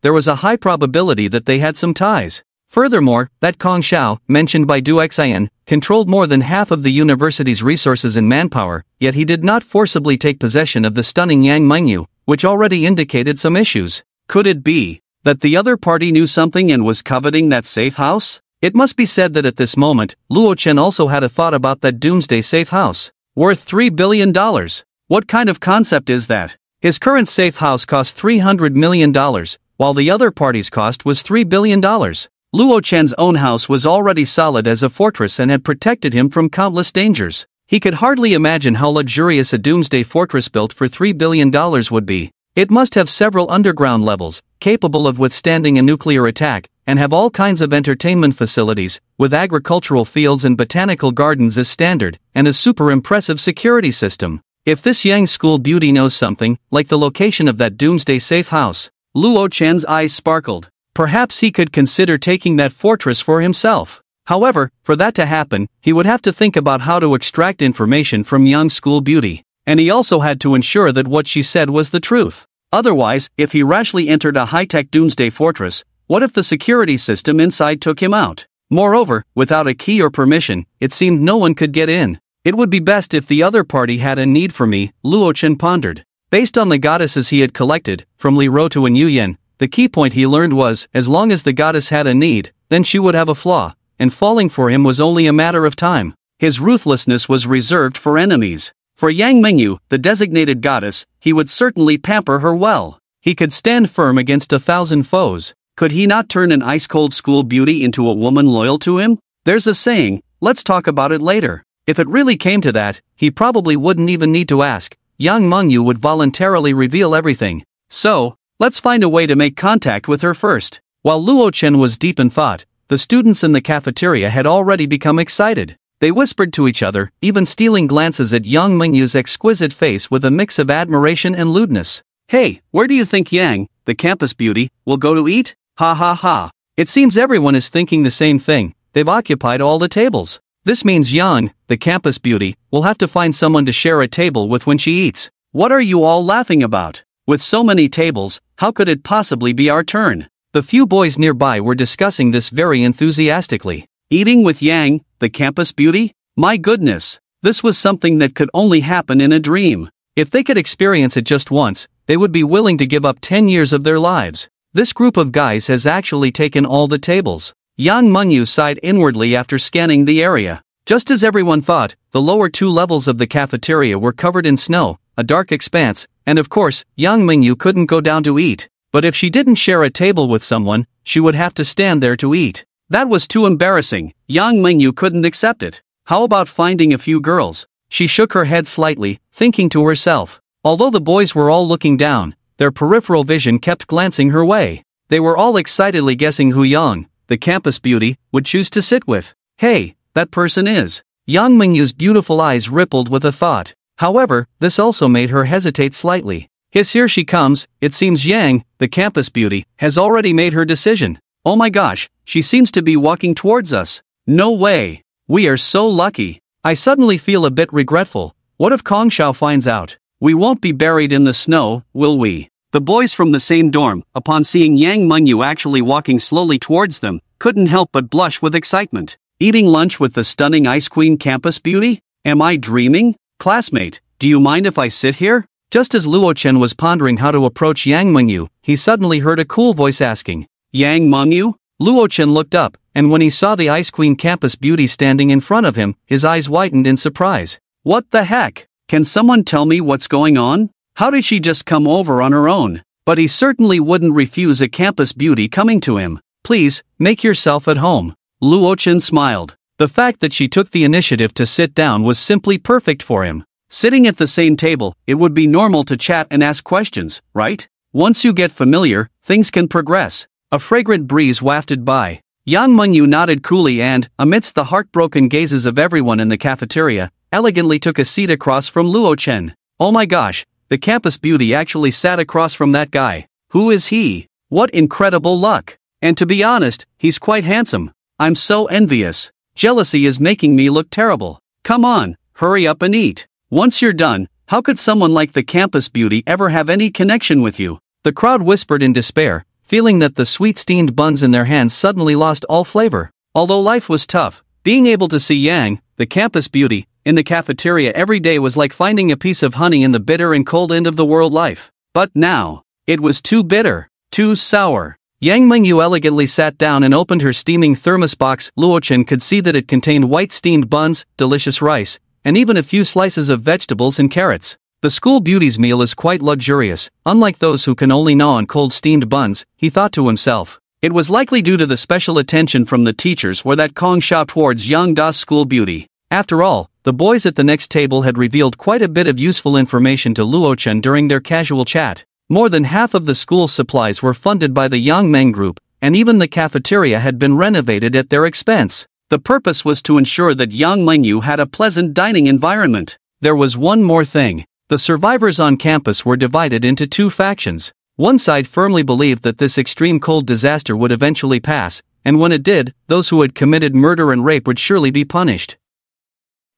There was a high probability that they had some ties. Furthermore, that Kong Xiao, mentioned by Du Xian, controlled more than half of the university's resources and manpower, yet he did not forcibly take possession of the stunning Yang Mengyu, which already indicated some issues. Could it be that the other party knew something and was coveting that safe house? It must be said that at this moment, Luo Chen also had a thought about that doomsday safe house. Worth $3 billion. What kind of concept is that? His current safe house cost $300 million, while the other party's cost was $3 billion. Luo Chen's own house was already solid as a fortress and had protected him from countless dangers. He could hardly imagine how luxurious a doomsday fortress built for $3 billion would be. It must have several underground levels, capable of withstanding a nuclear attack, and have all kinds of entertainment facilities, with agricultural fields and botanical gardens as standard, and a super impressive security system. If this Yang school beauty knows something, like the location of that doomsday safe house, Luo Chen's eyes sparkled. Perhaps he could consider taking that fortress for himself. However, for that to happen, he would have to think about how to extract information from Yang school beauty. And he also had to ensure that what she said was the truth. Otherwise, if he rashly entered a high-tech doomsday fortress, what if the security system inside took him out? Moreover, without a key or permission, it seemed no one could get in. It would be best if the other party had a need for me, Luo Chen pondered. Based on the goddesses he had collected, from Li Ro and Yu Yen, the key point he learned was, as long as the goddess had a need, then she would have a flaw, and falling for him was only a matter of time. His ruthlessness was reserved for enemies. For Yang Mengyu, the designated goddess, he would certainly pamper her well. He could stand firm against 1,000 foes. Could he not turn an ice-cold school beauty into a woman loyal to him? There's a saying, let's talk about it later. If it really came to that, he probably wouldn't even need to ask. Yang Mengyu would voluntarily reveal everything. So, let's find a way to make contact with her first. While Luo Chen was deep in thought, the students in the cafeteria had already become excited. They whispered to each other, even stealing glances at Yang Mengyu's exquisite face with a mix of admiration and lewdness. Hey, where do you think Yang, the campus beauty, will go to eat? Ha ha ha. It seems everyone is thinking the same thing. They've occupied all the tables. This means Yang, the campus beauty, will have to find someone to share a table with when she eats. What are you all laughing about? With so many tables, how could it possibly be our turn? The few boys nearby were discussing this very enthusiastically. Eating with Yang, the campus beauty? My goodness, this was something that could only happen in a dream. If they could experience it just once, they would be willing to give up 10 years of their lives. This group of guys has actually taken all the tables. Yang Mengyu sighed inwardly after scanning the area. Just as everyone thought, the lower 2 levels of the cafeteria were covered in snow, a dark expanse, and of course, Yang Mengyu couldn't go down to eat. But if she didn't share a table with someone, she would have to stand there to eat. That was too embarrassing. Yang Mengyu couldn't accept it. How about finding a few girls? She shook her head slightly, thinking to herself. Although the boys were all looking down, their peripheral vision kept glancing her way. They were all excitedly guessing who Yang, the campus beauty, would choose to sit with. Hey, that person is. Yang Mengyu's beautiful eyes rippled with a thought. However, this also made her hesitate slightly. Here she comes. It seems Yang, the campus beauty, has already made her decision. Oh my gosh, she seems to be walking towards us. No way. We are so lucky. I suddenly feel a bit regretful. What if Kong Xiao finds out? We won't be buried in the snow, will we? The boys from the same dorm, upon seeing Yang Mengyu actually walking slowly towards them, couldn't help but blush with excitement. Eating lunch with the stunning Ice Queen campus beauty? Am I dreaming? Classmate, do you mind if I sit here? Just as Luo Chen was pondering how to approach Yang Mengyu, he suddenly heard a cool voice asking, Yang Mengyu? Luo Chen looked up, and when he saw the Ice Queen campus beauty standing in front of him, his eyes widened in surprise. What the heck? Can someone tell me what's going on? How did she just come over on her own? But he certainly wouldn't refuse a campus beauty coming to him. Please, make yourself at home. Luo Chen smiled. The fact that she took the initiative to sit down was simply perfect for him. Sitting at the same table, it would be normal to chat and ask questions, right? Once you get familiar, things can progress. A fragrant breeze wafted by. Yang Mengyu nodded coolly and, amidst the heartbroken gazes of everyone in the cafeteria, elegantly took a seat across from Luo Chen. Oh my gosh, the campus beauty actually sat across from that guy. Who is he? What incredible luck! And to be honest, he's quite handsome. I'm so envious. Jealousy is making me look terrible. Come on, hurry up and eat. Once you're done, how could someone like the campus beauty ever have any connection with you? The crowd whispered in despair, feeling that the sweet steamed buns in their hands suddenly lost all flavor. Although life was tough, being able to see Yang, the campus beauty, in the cafeteria every day was like finding a piece of honey in the bitter and cold end of the world life. But now, it was too bitter, too sour. Yang Mengyu elegantly sat down and opened her steaming thermos box. Luo Chen could see that it contained white steamed buns, delicious rice, and even a few slices of vegetables and carrots. The school beauty's meal is quite luxurious, unlike those who can only gnaw on cold steamed buns, he thought to himself. It was likely due to the special attention from the teachers where that Kong Shao towards Yang Da's school beauty. After all, the boys at the next table had revealed quite a bit of useful information to Luo Chen during their casual chat. More than half of the school's supplies were funded by the Yang Meng group, and even the cafeteria had been renovated at their expense. The purpose was to ensure that Yang Mengyu had a pleasant dining environment. There was one more thing. The survivors on campus were divided into two factions. One side firmly believed that this extreme cold disaster would eventually pass, and when it did, those who had committed murder and rape would surely be punished.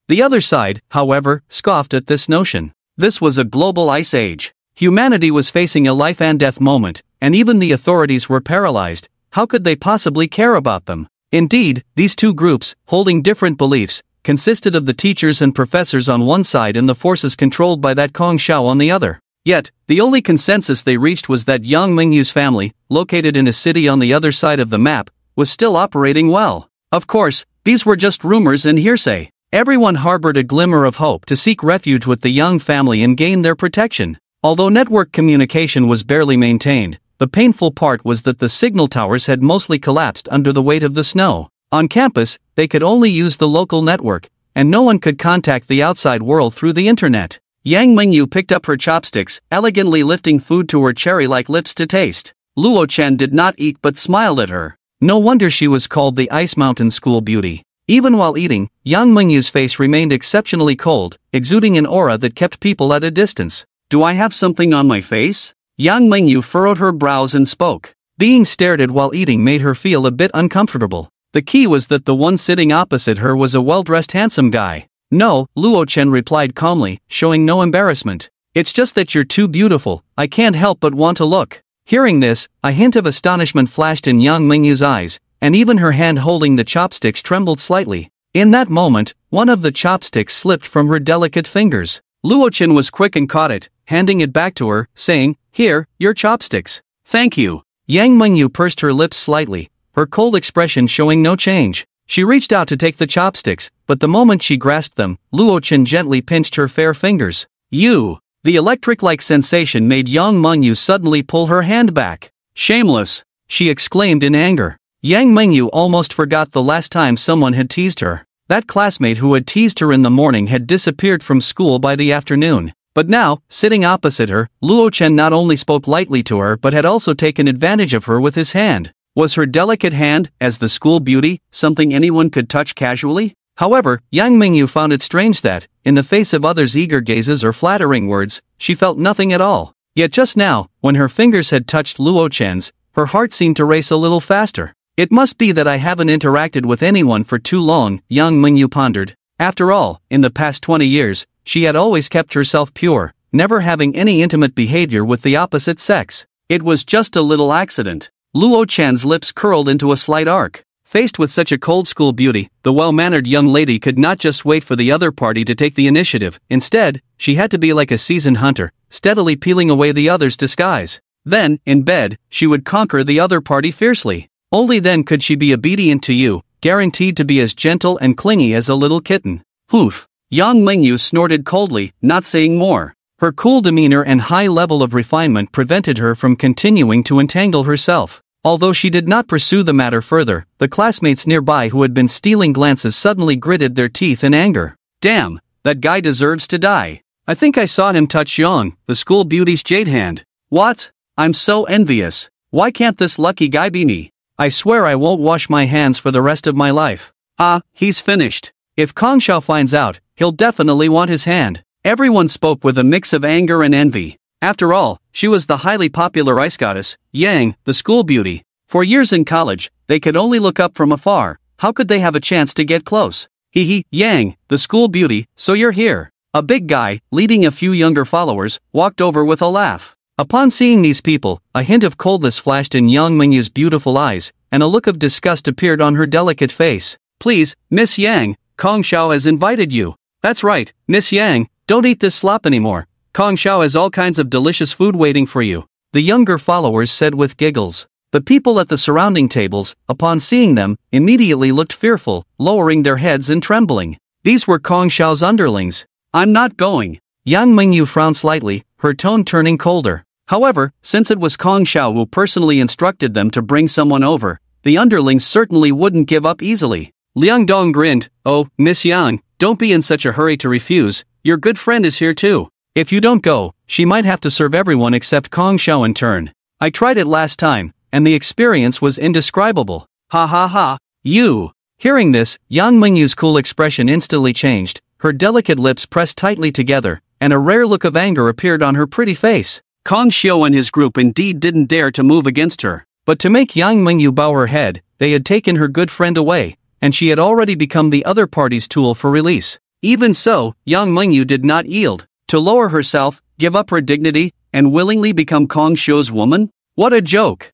The other side, however, scoffed at this notion. This was a global ice age. Humanity was facing a life and death moment, and even the authorities were paralyzed. How could they possibly care about them? Indeed, these two groups, holding different beliefs, consisted of the teachers and professors on one side and the forces controlled by that Kong Shao on the other. Yet, the only consensus they reached was that Yang Mengyu's family, located in a city on the other side of the map, was still operating well. Of course, these were just rumors and hearsay. Everyone harbored a glimmer of hope to seek refuge with the Yang family and gain their protection. Although network communication was barely maintained, the painful part was that the signal towers had mostly collapsed under the weight of the snow. On campus, they could only use the local network, and no one could contact the outside world through the internet. Yang Mengyu picked up her chopsticks, elegantly lifting food to her cherry-like lips to taste. Luo Chen did not eat but smiled at her. No wonder she was called the Ice Mountain School Beauty. Even while eating, Yang Mengyu's face remained exceptionally cold, exuding an aura that kept people at a distance. Do I have something on my face? Yang Mengyu furrowed her brows and spoke. Being stared at while eating made her feel a bit uncomfortable. The key was that the one sitting opposite her was a well-dressed handsome guy. No, Luo Chen replied calmly, showing no embarrassment. It's just that you're too beautiful, I can't help but want to look. Hearing this, a hint of astonishment flashed in Yang Mengyu's eyes, and even her hand holding the chopsticks trembled slightly. In that moment, one of the chopsticks slipped from her delicate fingers. Luo Chen was quick and caught it, handing it back to her, saying, "Here, your chopsticks." "Thank you." Yang Mengyu pursed her lips slightly, her cold expression showing no change. She reached out to take the chopsticks, but the moment she grasped them, Luo Chen gently pinched her fair fingers. "You!" The electric-like sensation made Yang Mengyu suddenly pull her hand back. "Shameless!" she exclaimed in anger. Yang Mengyu almost forgot the last time someone had teased her. That classmate who had teased her in the morning had disappeared from school by the afternoon. But now, sitting opposite her, Luo Chen not only spoke lightly to her but had also taken advantage of her with his hand. Was her delicate hand, as the school beauty, something anyone could touch casually? However, Yang Mengyu found it strange that, in the face of others' eager gazes or flattering words, she felt nothing at all. Yet just now, when her fingers had touched Luo Chen's, her heart seemed to race a little faster. It must be that I haven't interacted with anyone for too long, Yang Mengyu pondered. After all, in the past 20 years, she had always kept herself pure, never having any intimate behavior with the opposite sex. It was just a little accident. Luo Chen's lips curled into a slight arc. Faced with such a cold school beauty, the well-mannered young lady could not just wait for the other party to take the initiative. Instead, she had to be like a seasoned hunter, steadily peeling away the other's disguise. Then, in bed, she would conquer the other party fiercely. Only then could she be obedient to you, guaranteed to be as gentle and clingy as a little kitten. Poof! Yang Mengyu snorted coldly, not saying more. Her cool demeanor and high level of refinement prevented her from continuing to entangle herself. Although she did not pursue the matter further, the classmates nearby who had been stealing glances suddenly gritted their teeth in anger. Damn, that guy deserves to die. I think I saw him touch Yang, the school beauty's jade hand. What? I'm so envious. Why can't this lucky guy be me? I swear I won't wash my hands for the rest of my life. Ah, he's finished. If Kong Xiao finds out, he'll definitely want his hand. Everyone spoke with a mix of anger and envy. After all, she was the highly popular ice goddess, Yang, the school beauty. For years in college, they could only look up from afar. How could they have a chance to get close? Yang, the school beauty, so you're here. A big guy, leading a few younger followers, walked over with a laugh. Upon seeing these people, a hint of coldness flashed in Yang Mingyu's beautiful eyes, and a look of disgust appeared on her delicate face. Please, Miss Yang, Kong Xiao has invited you. That's right, Miss Yang, don't eat this slop anymore. Kong Xiao has all kinds of delicious food waiting for you. The younger followers said with giggles. The people at the surrounding tables, upon seeing them, immediately looked fearful, lowering their heads and trembling. These were Kong Xiao's underlings. I'm not going. Yang Mingyu frowned slightly, her tone turning colder. However, since it was Kong Xiao who personally instructed them to bring someone over, the underlings certainly wouldn't give up easily. Liang Dong grinned. Oh, Miss Yang, don't be in such a hurry to refuse, your good friend is here too. If you don't go, she might have to serve everyone except Kong Xiao in turn. I tried it last time, and the experience was indescribable. Ha ha ha, you! Hearing this, Yang Mingyu's cool expression instantly changed, her delicate lips pressed tightly together, and a rare look of anger appeared on her pretty face. Kong Xiao and his group indeed didn't dare to move against her, but to make Yang Mingyu bow her head, they had taken her good friend away, and she had already become the other party's tool for release. Even so, Yang Mingyu did not yield. To lower herself, give up her dignity, and willingly become Kong Xiao's woman? What a joke!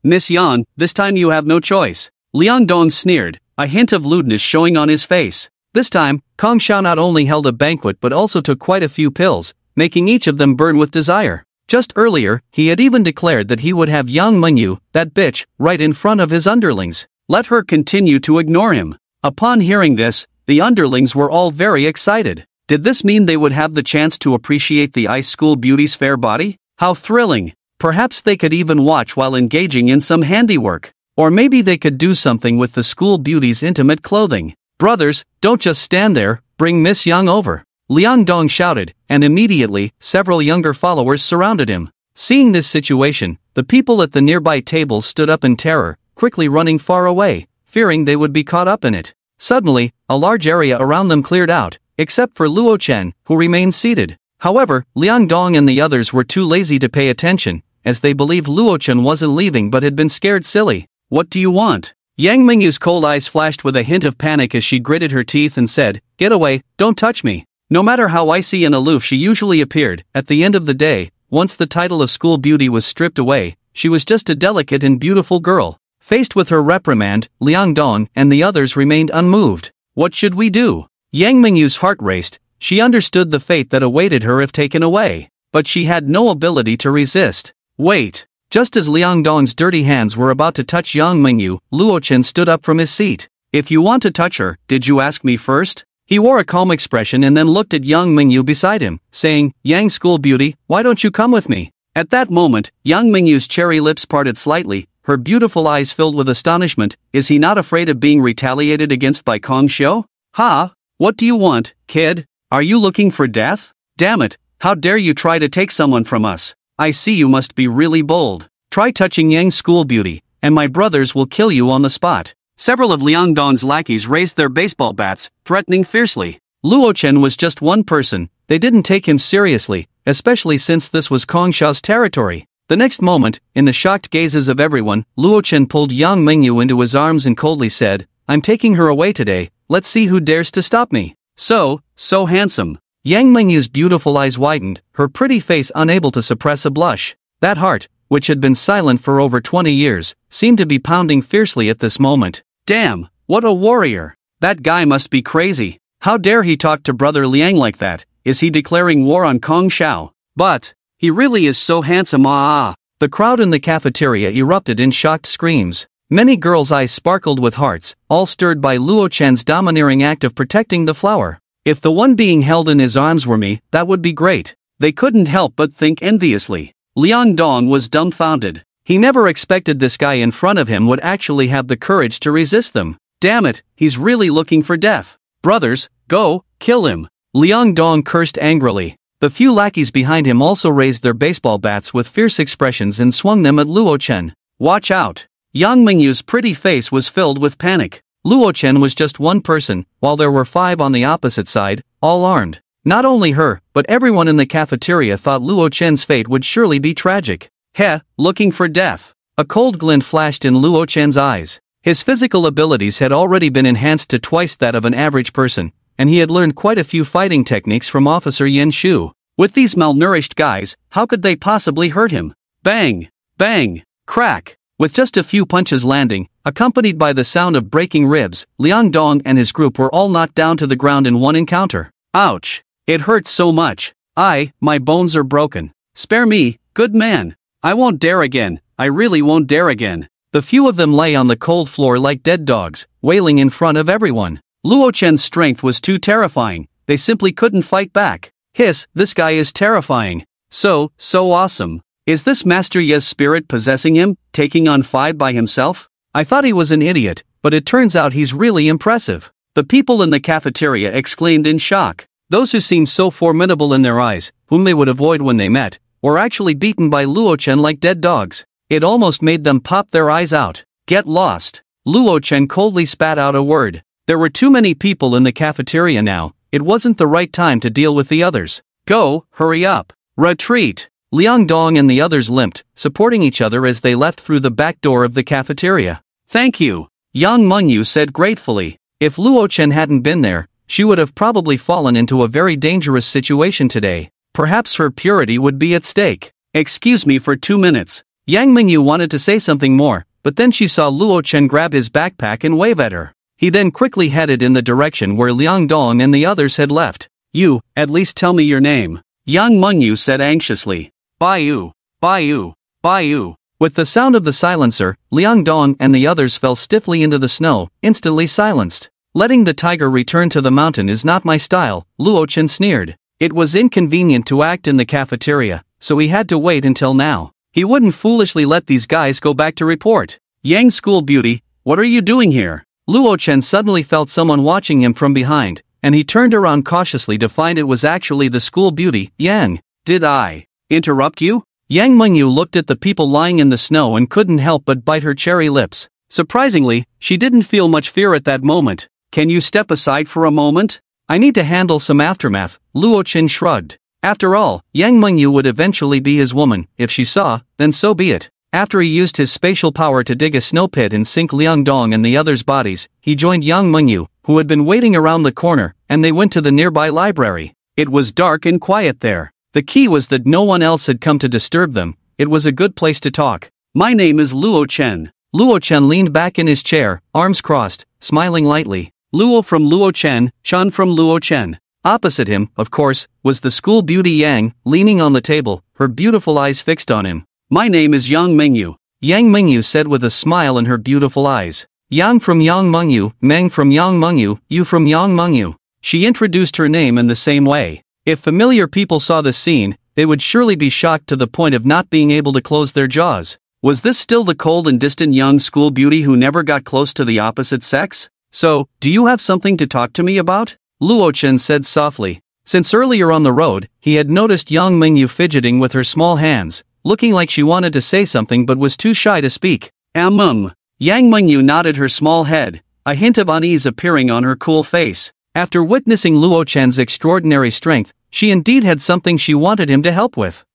Miss Yan, this time you have no choice. Liang Dong sneered, a hint of lewdness showing on his face. This time, Kong Xiao not only held a banquet but also took quite a few pills, making each of them burn with desire. Just earlier, he had even declared that he would have Yang Mingyu, that bitch, right in front of his underlings. Let her continue to ignore him. Upon hearing this, the underlings were all very excited. Did this mean they would have the chance to appreciate the ice school beauty's fair body? How thrilling! Perhaps they could even watch while engaging in some handiwork. Or maybe they could do something with the school beauty's intimate clothing. Brothers, don't just stand there, bring Miss Yang over. Liang Dong shouted, and immediately, several younger followers surrounded him. Seeing this situation, the people at the nearby tables stood up in terror, quickly running far away, fearing they would be caught up in it. Suddenly, a large area around them cleared out, except for Luo Chen, who remained seated. However, Liang Dong and the others were too lazy to pay attention, as they believed Luo Chen wasn't leaving but had been scared silly. What do you want? Yang Mingyu's cold eyes flashed with a hint of panic as she gritted her teeth and said, Get away, don't touch me. No matter how icy and aloof she usually appeared, at the end of the day, once the title of school beauty was stripped away, she was just a delicate and beautiful girl. Faced with her reprimand, Liang Dong and the others remained unmoved. What should we do? Yang Mingyu's heart raced. She understood the fate that awaited her if taken away. But she had no ability to resist. Wait! Just as Liang Dong's dirty hands were about to touch Yang Mingyu, Luo Chen stood up from his seat. If you want to touch her, did you ask me first? He wore a calm expression and then looked at Yang Mingyu beside him, saying, Yang school beauty, why don't you come with me? At that moment, Yang Mingyu's cherry lips parted slightly, her beautiful eyes filled with astonishment. Is he not afraid of being retaliated against by Kong Xiao? Ha! What do you want, kid? Are you looking for death? Damn it, how dare you try to take someone from us? I see you must be really bold. Try touching Yang school beauty, and my brothers will kill you on the spot. Several of Liang Dong's lackeys raised their baseball bats, threatening fiercely. Luo Chen was just one person. They didn't take him seriously, especially since this was Kong Xiao's territory. The next moment, in the shocked gazes of everyone, Luo Chen pulled Yang Mingyu into his arms and coldly said, I'm taking her away today, let's see who dares to stop me. So handsome. Yang Mingyu's beautiful eyes widened, her pretty face unable to suppress a blush. That heart, which had been silent for over 20 years, seemed to be pounding fiercely at this moment. Damn, what a warrior! That guy must be crazy. How dare he talk to brother Liang like that? Is he declaring war on Kong Xiao? But he really is so handsome. The crowd in the cafeteria erupted in shocked screams. Many girls' eyes sparkled with hearts, all stirred by Luo Chen's domineering act of protecting the flower. If the one being held in his arms were me, that would be great. They couldn't help but think enviously. Liang Dong was dumbfounded. He never expected this guy in front of him would actually have the courage to resist them. Damn it, he's really looking for death. Brothers, go, kill him. Liang Dong cursed angrily. The few lackeys behind him also raised their baseball bats with fierce expressions and swung them at Luo Chen. Watch out! Yang Mingyu's pretty face was filled with panic. Luo Chen was just one person, while there were 5 on the opposite side, all armed. Not only her, but everyone in the cafeteria thought Luo Chen's fate would surely be tragic. Heh, looking for death. A cold glint flashed in Luo Chen's eyes. His physical abilities had already been enhanced to twice that of an average person, and he had learned quite a few fighting techniques from Officer Yen Shu. With these malnourished guys, how could they possibly hurt him? Bang! Bang! Crack! With just a few punches landing, accompanied by the sound of breaking ribs, Liang Dong and his group were all knocked down to the ground in one encounter. Ouch! It hurts so much. My bones are broken. Spare me, good man. I won't dare again. I really won't dare again. The few of them lay on the cold floor like dead dogs, wailing in front of everyone. Luo Chen's strength was too terrifying, they simply couldn't fight back. Hiss, this guy is terrifying. So awesome. Is this Master Ye's spirit possessing him, taking on 5 by himself? I thought he was an idiot, but it turns out he's really impressive. The people in the cafeteria exclaimed in shock. Those who seemed so formidable in their eyes, whom they would avoid when they met, were actually beaten by Luo Chen like dead dogs. It almost made them pop their eyes out. Get lost. Luo Chen coldly spat out a word. There were too many people in the cafeteria now, it wasn't the right time to deal with the others. Go, hurry up. Retreat. Liang Dong and the others limped, supporting each other as they left through the back door of the cafeteria. Thank you. Yang Mengyu said gratefully. If Luo Chen hadn't been there, she would have probably fallen into a very dangerous situation today. Perhaps her purity would be at stake. Excuse me for 2 minutes. Yang Mengyu wanted to say something more, but then she saw Luo Chen grab his backpack and wave at her. He then quickly headed in the direction where Liang Dong and the others had left. You, at least tell me your name. Yang Mengyu said anxiously. Baiyu, Baiyu, Baiyu. With the sound of the silencer, Liang Dong and the others fell stiffly into the snow, instantly silenced. Letting the tiger return to the mountain is not my style, Luo Chen sneered. It was inconvenient to act in the cafeteria, so he had to wait until now. He wouldn't foolishly let these guys go back to report. Yang School Beauty, what are you doing here? Luo Chen suddenly felt someone watching him from behind, and he turned around cautiously to find it was actually the school beauty, Yang. Did I interrupt you? Yang Mengyu looked at the people lying in the snow and couldn't help but bite her cherry lips. Surprisingly, she didn't feel much fear at that moment. Can you step aside for a moment? I need to handle some aftermath, Luo Chen shrugged. After all, Yang Mengyu would eventually be his woman. If she saw, then so be it. After he used his spatial power to dig a snow pit and sink Liang Dong and the others' bodies, he joined Yang Mengyu, who had been waiting around the corner, and they went to the nearby library. It was dark and quiet there. The key was that no one else had come to disturb them. It was a good place to talk. My name is Luo Chen. Luo Chen leaned back in his chair, arms crossed, smiling lightly. Luo from Luo Chen, Chan from Luo Chen. Opposite him, of course, was the school beauty Yang, leaning on the table, her beautiful eyes fixed on him. My name is Yang Mengyu. Yang Mengyu said with a smile in her beautiful eyes. Yang from Yang Mengyu, Meng from Yang Mengyu, you from Yang Mengyu. She introduced her name in the same way. If familiar people saw this scene, they would surely be shocked to the point of not being able to close their jaws. Was this still the cold and distant young school beauty who never got close to the opposite sex? So, do you have something to talk to me about? Luo Chen said softly. Since earlier on the road, he had noticed Yang Mengyu fidgeting with her small hands, looking like she wanted to say something but was too shy to speak. Yang Mengyu nodded her small head, a hint of unease appearing on her cool face. After witnessing Luo Chen's extraordinary strength, she indeed had something she wanted him to help with.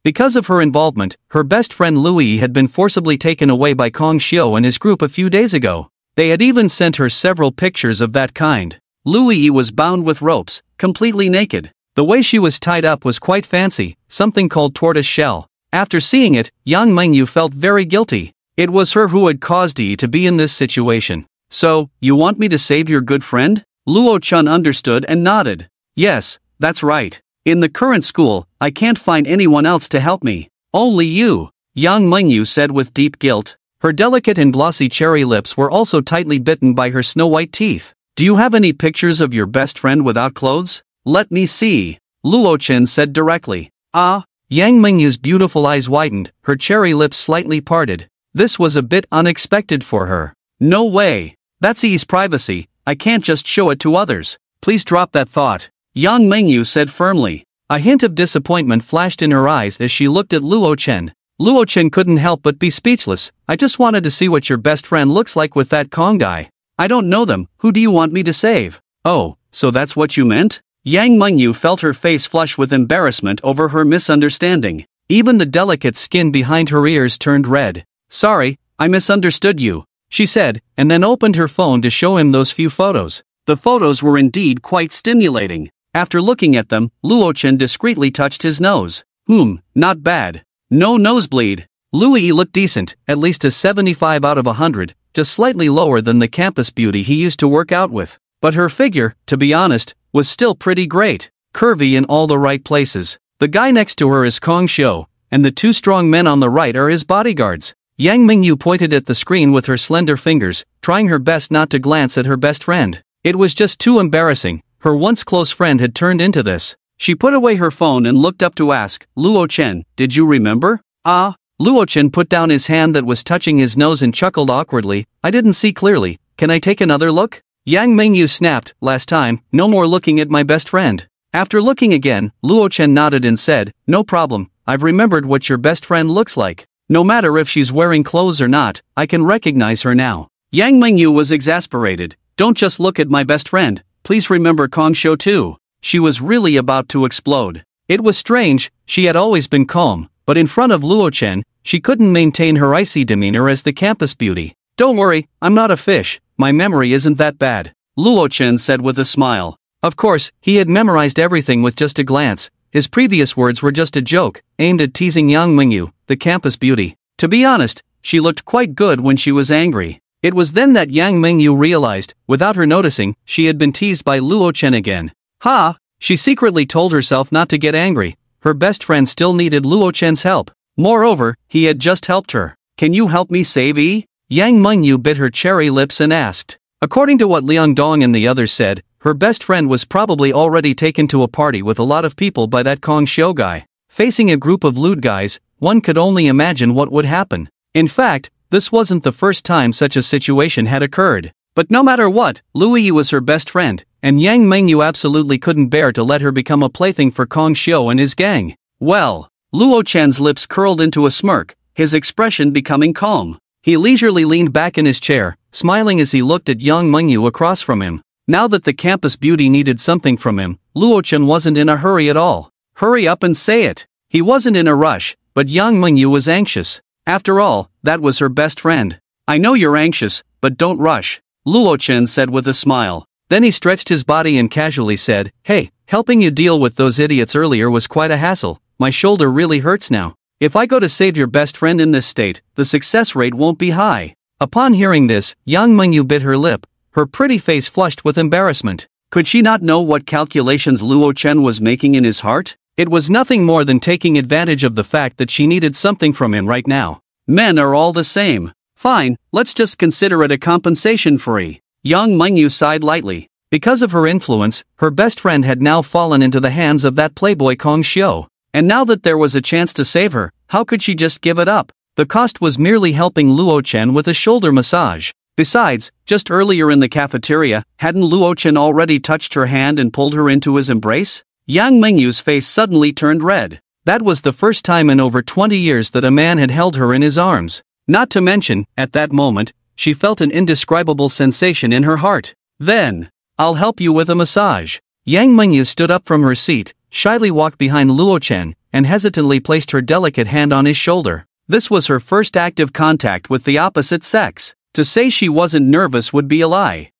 Because of her involvement, her best friend Louis had been forcibly taken away by Kong Xiu and his group a few days ago. They had even sent her several pictures of that kind. Louis was bound with ropes, completely naked. The way she was tied up was quite fancy, something called tortoise shell. After seeing it, Yang Mengyu felt very guilty. It was her who had caused Yi to be in this situation. So, you want me to save your good friend? Luo Chen understood and nodded. Yes, that's right. In the current school, I can't find anyone else to help me. Only you, Yang Mengyu said with deep guilt. Her delicate and glossy cherry lips were also tightly bitten by her snow-white teeth. Do you have any pictures of your best friend without clothes? Let me see. Luo Chen said directly. Yang Mengyu's beautiful eyes widened, her cherry lips slightly parted. This was a bit unexpected for her. No way. That's Yi's privacy, I can't just show it to others. Please drop that thought. Yang Mengyu said firmly. A hint of disappointment flashed in her eyes as she looked at Luo Chen. Luo Chen couldn't help but be speechless. I just wanted to see what your best friend looks like with that Kong guy. I don't know them, who do you want me to save? Oh, so that's what you meant? Yang Mengyu felt her face flush with embarrassment over her misunderstanding. Even the delicate skin behind her ears turned red. Sorry, I misunderstood you, she said, and then opened her phone to show him those few photos. The photos were indeed quite stimulating. After looking at them, Luo Chen discreetly touched his nose. Not bad. No nosebleed. Louis looked decent, at least a 75 out of 100, just slightly lower than the campus beauty he used to work out with. But her figure, to be honest, was still pretty great. Curvy in all the right places. The guy next to her is Kong Xiu, and the two strong men on the right are his bodyguards. Yang Mingyu pointed at the screen with her slender fingers, trying her best not to glance at her best friend. It was just too embarrassing. Her once close friend had turned into this. She put away her phone and looked up to ask, Luo Chen, did you remember? Luo Chen put down his hand that was touching his nose and chuckled awkwardly. I didn't see clearly. Can I take another look? Yang Mingyu snapped, last time, no more looking at my best friend. After looking again, Luo Chen nodded and said, no problem, I've remembered what your best friend looks like. No matter if she's wearing clothes or not, I can recognize her now. Yang Mingyu was exasperated. Don't just look at my best friend, please remember Kong Xiu too. She was really about to explode. It was strange, she had always been calm, but in front of Luo Chen, she couldn't maintain her icy demeanor as the campus beauty. Don't worry, I'm not a fish, my memory isn't that bad, Luo Chen said with a smile. Of course, he had memorized everything with just a glance. His previous words were just a joke, aimed at teasing Yang Mingyu, the campus beauty. To be honest, she looked quite good when she was angry. It was then that Yang Mingyu realized, without her noticing, she had been teased by Luo Chen again. She secretly told herself not to get angry. Her best friend still needed Luo Chen's help. Moreover, he had just helped her. Can you help me save Yi? Yang Mingyu bit her cherry lips and asked. According to what Liang Dong and the others said, her best friend was probably already taken to a party with a lot of people by that Kong Xiu guy. Facing a group of lewd guys, one could only imagine what would happen. In fact, this wasn't the first time such a situation had occurred. But no matter what, Louis was her best friend, and Yang Mingyu absolutely couldn't bear to let her become a plaything for Kong Xiu and his gang. Well, Luo Chen's lips curled into a smirk, his expression becoming calm. He leisurely leaned back in his chair, smiling as he looked at Yang Mingyu across from him. Now that the campus beauty needed something from him, Luo Chen wasn't in a hurry at all. Hurry up and say it. He wasn't in a rush, but Yang Mingyu was anxious. After all, that was her best friend. I know you're anxious, but don't rush, Luo Chen said with a smile. Then he stretched his body and casually said, hey, helping you deal with those idiots earlier was quite a hassle. My shoulder really hurts now. If I go to save your best friend in this state, the success rate won't be high. Upon hearing this, Yang Mingyu bit her lip. Her pretty face flushed with embarrassment. Could she not know what calculations Luo Chen was making in his heart? It was nothing more than taking advantage of the fact that she needed something from him right now. Men are all the same. Fine, let's just consider it a compensation free. Yang Mingyu sighed lightly. Because of her influence, her best friend had now fallen into the hands of that playboy Kong Xiu. And now that there was a chance to save her, how could she just give it up? The cost was merely helping Luo Chen with a shoulder massage. Besides, just earlier in the cafeteria, hadn't Luo Chen already touched her hand and pulled her into his embrace? Yang Mingyu's face suddenly turned red. That was the first time in over 20 years that a man had held her in his arms. Not to mention, at that moment, she felt an indescribable sensation in her heart. Then, I'll help you with a massage. Yang Mingyu stood up from her seat, shyly walked behind Luo Chen, and hesitantly placed her delicate hand on his shoulder. This was her first active contact with the opposite sex. To say she wasn't nervous would be a lie.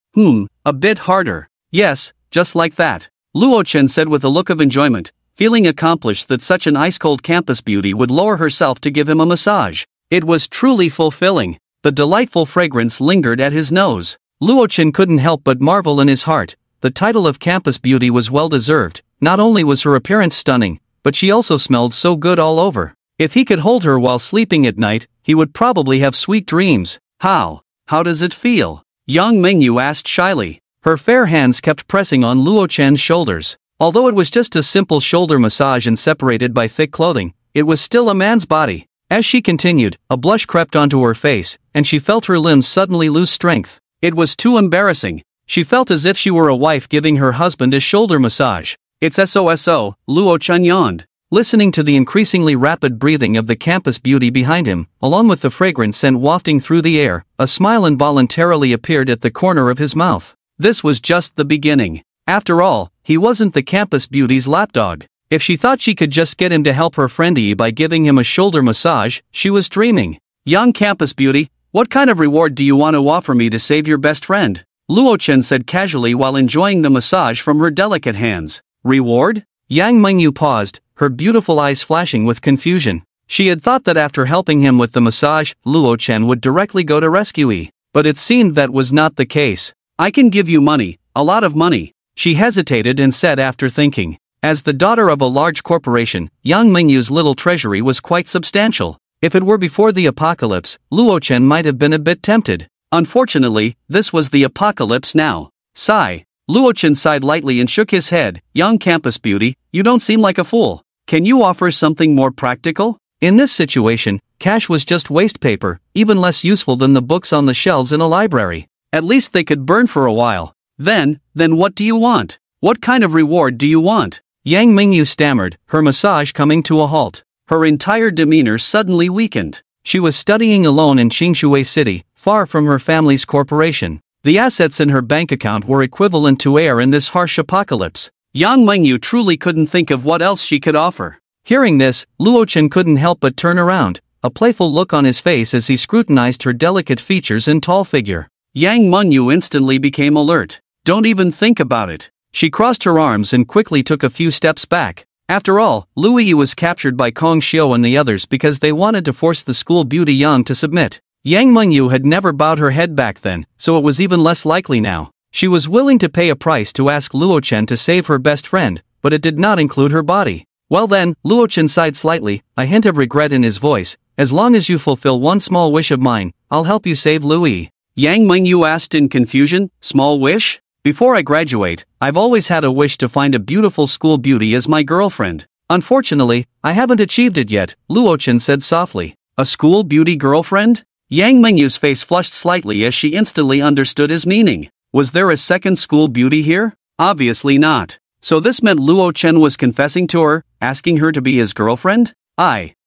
A bit harder. Yes, just like that, Luo Chen said with a look of enjoyment, feeling accomplished that such an ice-cold campus beauty would lower herself to give him a massage. It was truly fulfilling. The delightful fragrance lingered at his nose. Luo Chen couldn't help but marvel in his heart. The title of campus beauty was well-deserved. Not only was her appearance stunning, but she also smelled so good all over. If he could hold her while sleeping at night, he would probably have sweet dreams. How does it feel? Yang Mingyu asked shyly. Her fair hands kept pressing on Luo Chen's shoulders. Although it was just a simple shoulder massage and separated by thick clothing, it was still a man's body. As she continued, a blush crept onto her face, and she felt her limbs suddenly lose strength. It was too embarrassing. She felt as if she were a wife giving her husband a shoulder massage. It's SOSO, Luo Chen yawned. Listening to the increasingly rapid breathing of the campus beauty behind him, along with the fragrant scent wafting through the air, a smile involuntarily appeared at the corner of his mouth. This was just the beginning. After all, he wasn't the campus beauty's lapdog. If she thought she could just get him to help her friendy by giving him a shoulder massage, she was dreaming. Young campus beauty, what kind of reward do you want to offer me to save your best friend? Luo Chen said casually while enjoying the massage from her delicate hands. Reward? Yang Mengyu paused, her beautiful eyes flashing with confusion. She had thought that after helping him with the massage, Luo Chen would directly go to rescue. But it seemed that was not the case. I can give you money, a lot of money. She hesitated and said after thinking. As the daughter of a large corporation, Yang Mengyu's little treasury was quite substantial. If it were before the apocalypse, Luo Chen might have been a bit tempted. Unfortunately, this was the apocalypse now. Sigh. Luo Chen sighed lightly and shook his head. Young campus beauty, you don't seem like a fool. Can you offer something more practical? In this situation, cash was just waste paper, even less useful than the books on the shelves in a library. At least they could burn for a while. Then what do you want? What kind of reward do you want? Yang Mingyu stammered, her massage coming to a halt. Her entire demeanor suddenly weakened. She was studying alone in Qingshui City, far from her family's corporation. The assets in her bank account were equivalent to air in this harsh apocalypse. Yang Mengyu truly couldn't think of what else she could offer. Hearing this, Luo Chen couldn't help but turn around, a playful look on his face as he scrutinized her delicate features and tall figure. Yang Mengyu instantly became alert. Don't even think about it. She crossed her arms and quickly took a few steps back. After all, Lu Yi was captured by Kong Xiu and the others because they wanted to force the school beauty Yang to submit. Yang Mengyu had never bowed her head back then, so it was even less likely now. She was willing to pay a price to ask Luo Chen to save her best friend, but it did not include her body. Well then, Luo Chen sighed slightly, a hint of regret in his voice. As long as you fulfill one small wish of mine, I'll help you save Lu Yi. Yang Mengyu asked in confusion, small wish? Before I graduate, I've always had a wish to find a beautiful school beauty as my girlfriend. Unfortunately, I haven't achieved it yet, Luo Chen said softly. A school beauty girlfriend? Yang Mengyu's face flushed slightly as she instantly understood his meaning. Was there a second school beauty here? Obviously not. So this meant Luo Chen was confessing to her, asking her to be his girlfriend?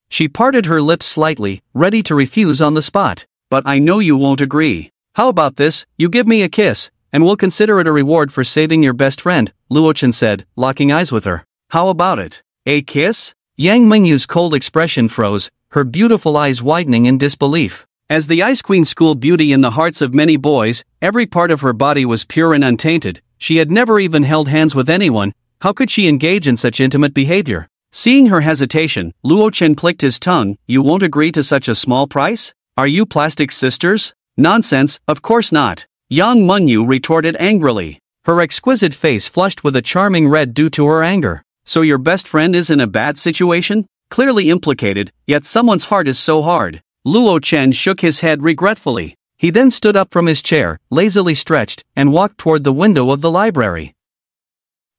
She parted her lips slightly, ready to refuse on the spot. But I know you won't agree. How about this, you give me a kiss, and we'll consider it a reward for saving your best friend, Luo Chen said, locking eyes with her. How about it? A kiss? Yang Mengyu's cold expression froze, her beautiful eyes widening in disbelief. As the Ice Queen school beauty in the hearts of many boys, every part of her body was pure and untainted. She had never even held hands with anyone. How could she engage in such intimate behavior? Seeing her hesitation, Luo Chen clicked his tongue. You won't agree to such a small price? Are you plastic sisters? Nonsense, of course not. Yang Mengyu retorted angrily. Her exquisite face flushed with a charming red due to her anger. So your best friend is in a bad situation? Clearly implicated, yet someone's heart is so hard. Luo Chen shook his head regretfully. He then stood up from his chair, lazily stretched, and walked toward the window of the library.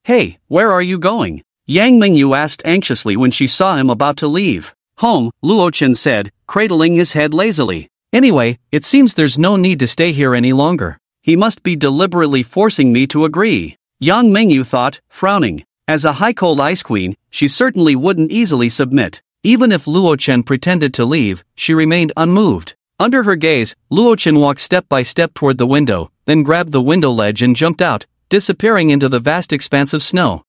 Hey, where are you going? Yang Mengyu asked anxiously when she saw him about to leave. Home, Luo Chen said, cradling his head lazily. Anyway, it seems there's no need to stay here any longer. He must be deliberately forcing me to agree. Yang Mengyu thought, frowning. As a high-cold ice queen, she certainly wouldn't easily submit. Even if Luo Chen pretended to leave, she remained unmoved. Under her gaze, Luo Chen walked step by step toward the window, then grabbed the window ledge and jumped out, disappearing into the vast expanse of snow.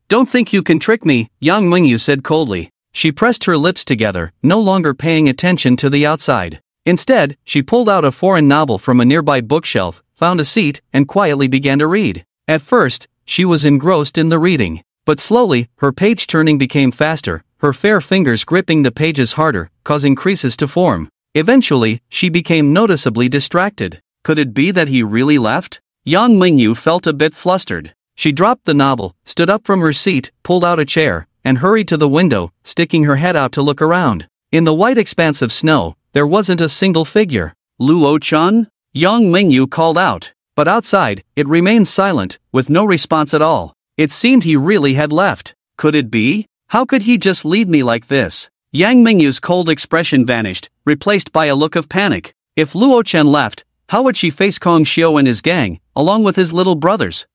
Don't think you can trick me, Yang Mengyu said coldly. She pressed her lips together, no longer paying attention to the outside. Instead, she pulled out a foreign novel from a nearby bookshelf, found a seat, and quietly began to read. At first, she was engrossed in the reading. But slowly, her page turning became faster, her fair fingers gripping the pages harder, causing creases to form. Eventually, she became noticeably distracted. Could it be that he really left? Yang Mengyu felt a bit flustered. She dropped the novel, stood up from her seat, pulled out a chair, and hurried to the window, sticking her head out to look around. In the white expanse of snow, there wasn't a single figure. Luo Chen? Yang Mengyu called out. But outside, it remained silent, with no response at all. It seemed he really had left. Could it be? How could he just leave me like this? Yang Mengyu's cold expression vanished, replaced by a look of panic. If Luo Chen left, how would she face Kong Xiu and his gang, along with his little brothers?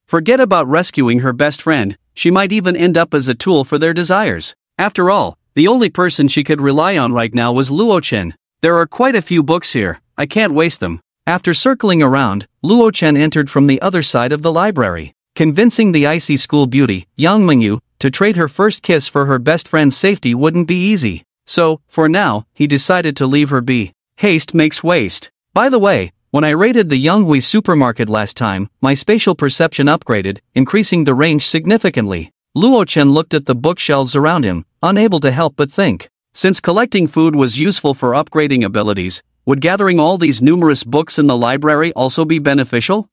Forget about rescuing her best friend, she might even end up as a tool for their desires. After all, the only person she could rely on right now was Luo Chen. There are quite a few books here, I can't waste them. After circling around, Luo Chen entered from the other side of the library, convincing the icy school beauty, Yang Mingyu, to trade her first kiss for her best friend's safety wouldn't be easy. So, for now, he decided to leave her be. Haste makes waste. By the way, when I raided the Yonghui supermarket last time, my spatial perception upgraded, increasing the range significantly. Luo Chen looked at the bookshelves around him, unable to help but think. Since collecting food was useful for upgrading abilities, would gathering all these numerous books in the library also be beneficial?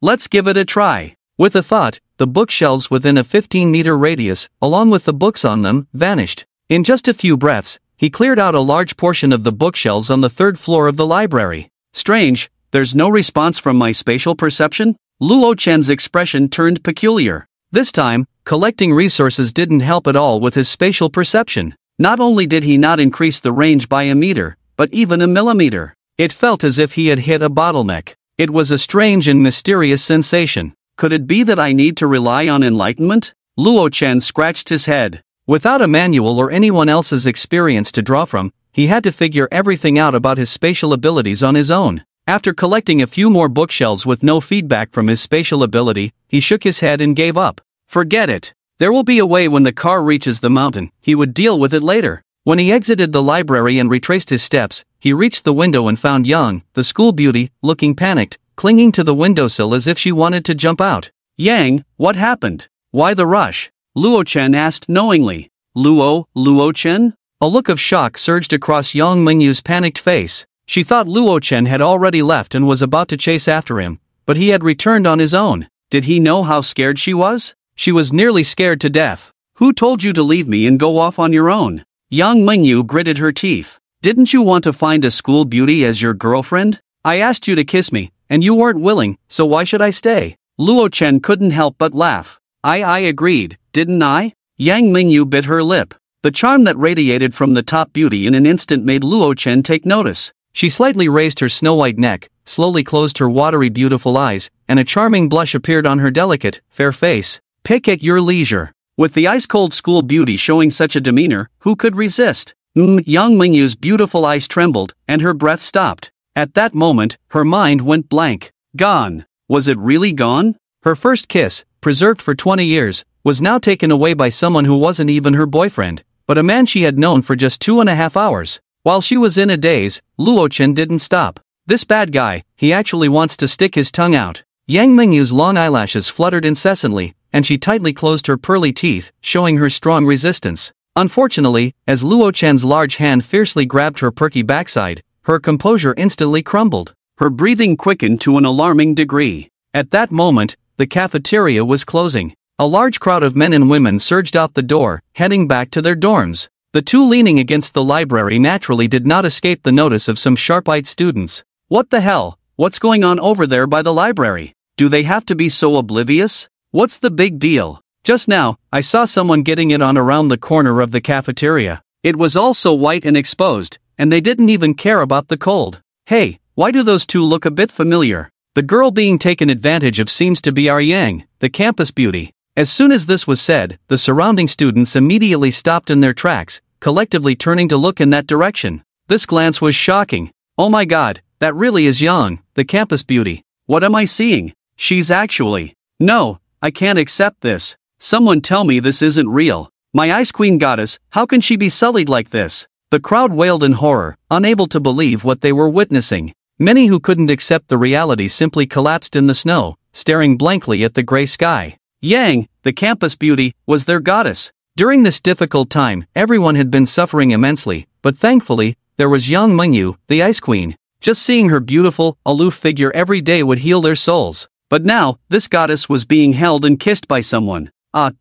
Let's give it a try. With a thought, the bookshelves within a 15-meter radius, along with the books on them, vanished. In just a few breaths, he cleared out a large portion of the bookshelves on the third floor of the library. Strange, there's no response from my spatial perception? Luo Chen's expression turned peculiar. This time, collecting resources didn't help at all with his spatial perception. Not only did he not increase the range by a meter, but even a millimeter. It felt as if he had hit a bottleneck. It was a strange and mysterious sensation. Could it be that I need to rely on enlightenment? Luo Chen scratched his head. Without a manual or anyone else's experience to draw from, he had to figure everything out about his spatial abilities on his own. After collecting a few more bookshelves with no feedback from his spatial ability, he shook his head and gave up. Forget it. There will be a way when the car reaches the mountain, he would deal with it later. When he exited the library and retraced his steps, he reached the window and found Yang, the school beauty, looking panicked, clinging to the windowsill as if she wanted to jump out. Yang, what happened? Why the rush? Luo Chen asked knowingly. Luo Chen? A look of shock surged across Yang Mingyu's panicked face. She thought Luo Chen had already left and was about to chase after him, but he had returned on his own. Did he know how scared she was? She was nearly scared to death. Who told you to leave me and go off on your own? Yang Mingyu gritted her teeth. Didn't you want to find a school beauty as your girlfriend? I asked you to kiss me, and you weren't willing, so why should I stay? Luo Chen couldn't help but laugh. I agreed, didn't I? Yang Mingyu bit her lip. The charm that radiated from the top beauty in an instant made Luo Chen take notice. She slightly raised her snow-white neck, slowly closed her watery beautiful eyes, and a charming blush appeared on her delicate, fair face. Pick at your leisure. With the ice-cold school beauty showing such a demeanor, who could resist? Yang Mingyu's beautiful eyes trembled, and her breath stopped. At that moment, her mind went blank. Gone. Was it really gone? Her first kiss, preserved for 20 years, was now taken away by someone who wasn't even her boyfriend, but a man she had known for just 2.5 hours. While she was in a daze, Luo Chen didn't stop. This bad guy, he actually wants to stick his tongue out. Yang Mingyu's long eyelashes fluttered incessantly, and she tightly closed her pearly teeth, showing her strong resistance. Unfortunately, as Luo Chen's large hand fiercely grabbed her perky backside, her composure instantly crumbled. Her breathing quickened to an alarming degree. At that moment, the cafeteria was closing. A large crowd of men and women surged out the door, heading back to their dorms. The two leaning against the library naturally did not escape the notice of some sharp-eyed students. What the hell? What's going on over there by the library? Do they have to be so oblivious? What's the big deal? Just now, I saw someone getting it on around the corner of the cafeteria. It was all so white and exposed, and they didn't even care about the cold. Hey, why do those two look a bit familiar? The girl being taken advantage of seems to be our Yang, the campus beauty. As soon as this was said, the surrounding students immediately stopped in their tracks, collectively turning to look in that direction. This glance was shocking. Oh my god, that really is Yang, the campus beauty. What am I seeing? She's actually... No, I can't accept this. Someone tell me this isn't real. My Ice Queen goddess, how can she be sullied like this? The crowd wailed in horror, unable to believe what they were witnessing. Many who couldn't accept the reality simply collapsed in the snow, staring blankly at the gray sky. Yang, the campus beauty, was their goddess. During this difficult time, everyone had been suffering immensely, but thankfully, there was Yang Mingyu, the Ice Queen. Just seeing her beautiful, aloof figure every day would heal their souls. But now, this goddess was being held and kissed by someone.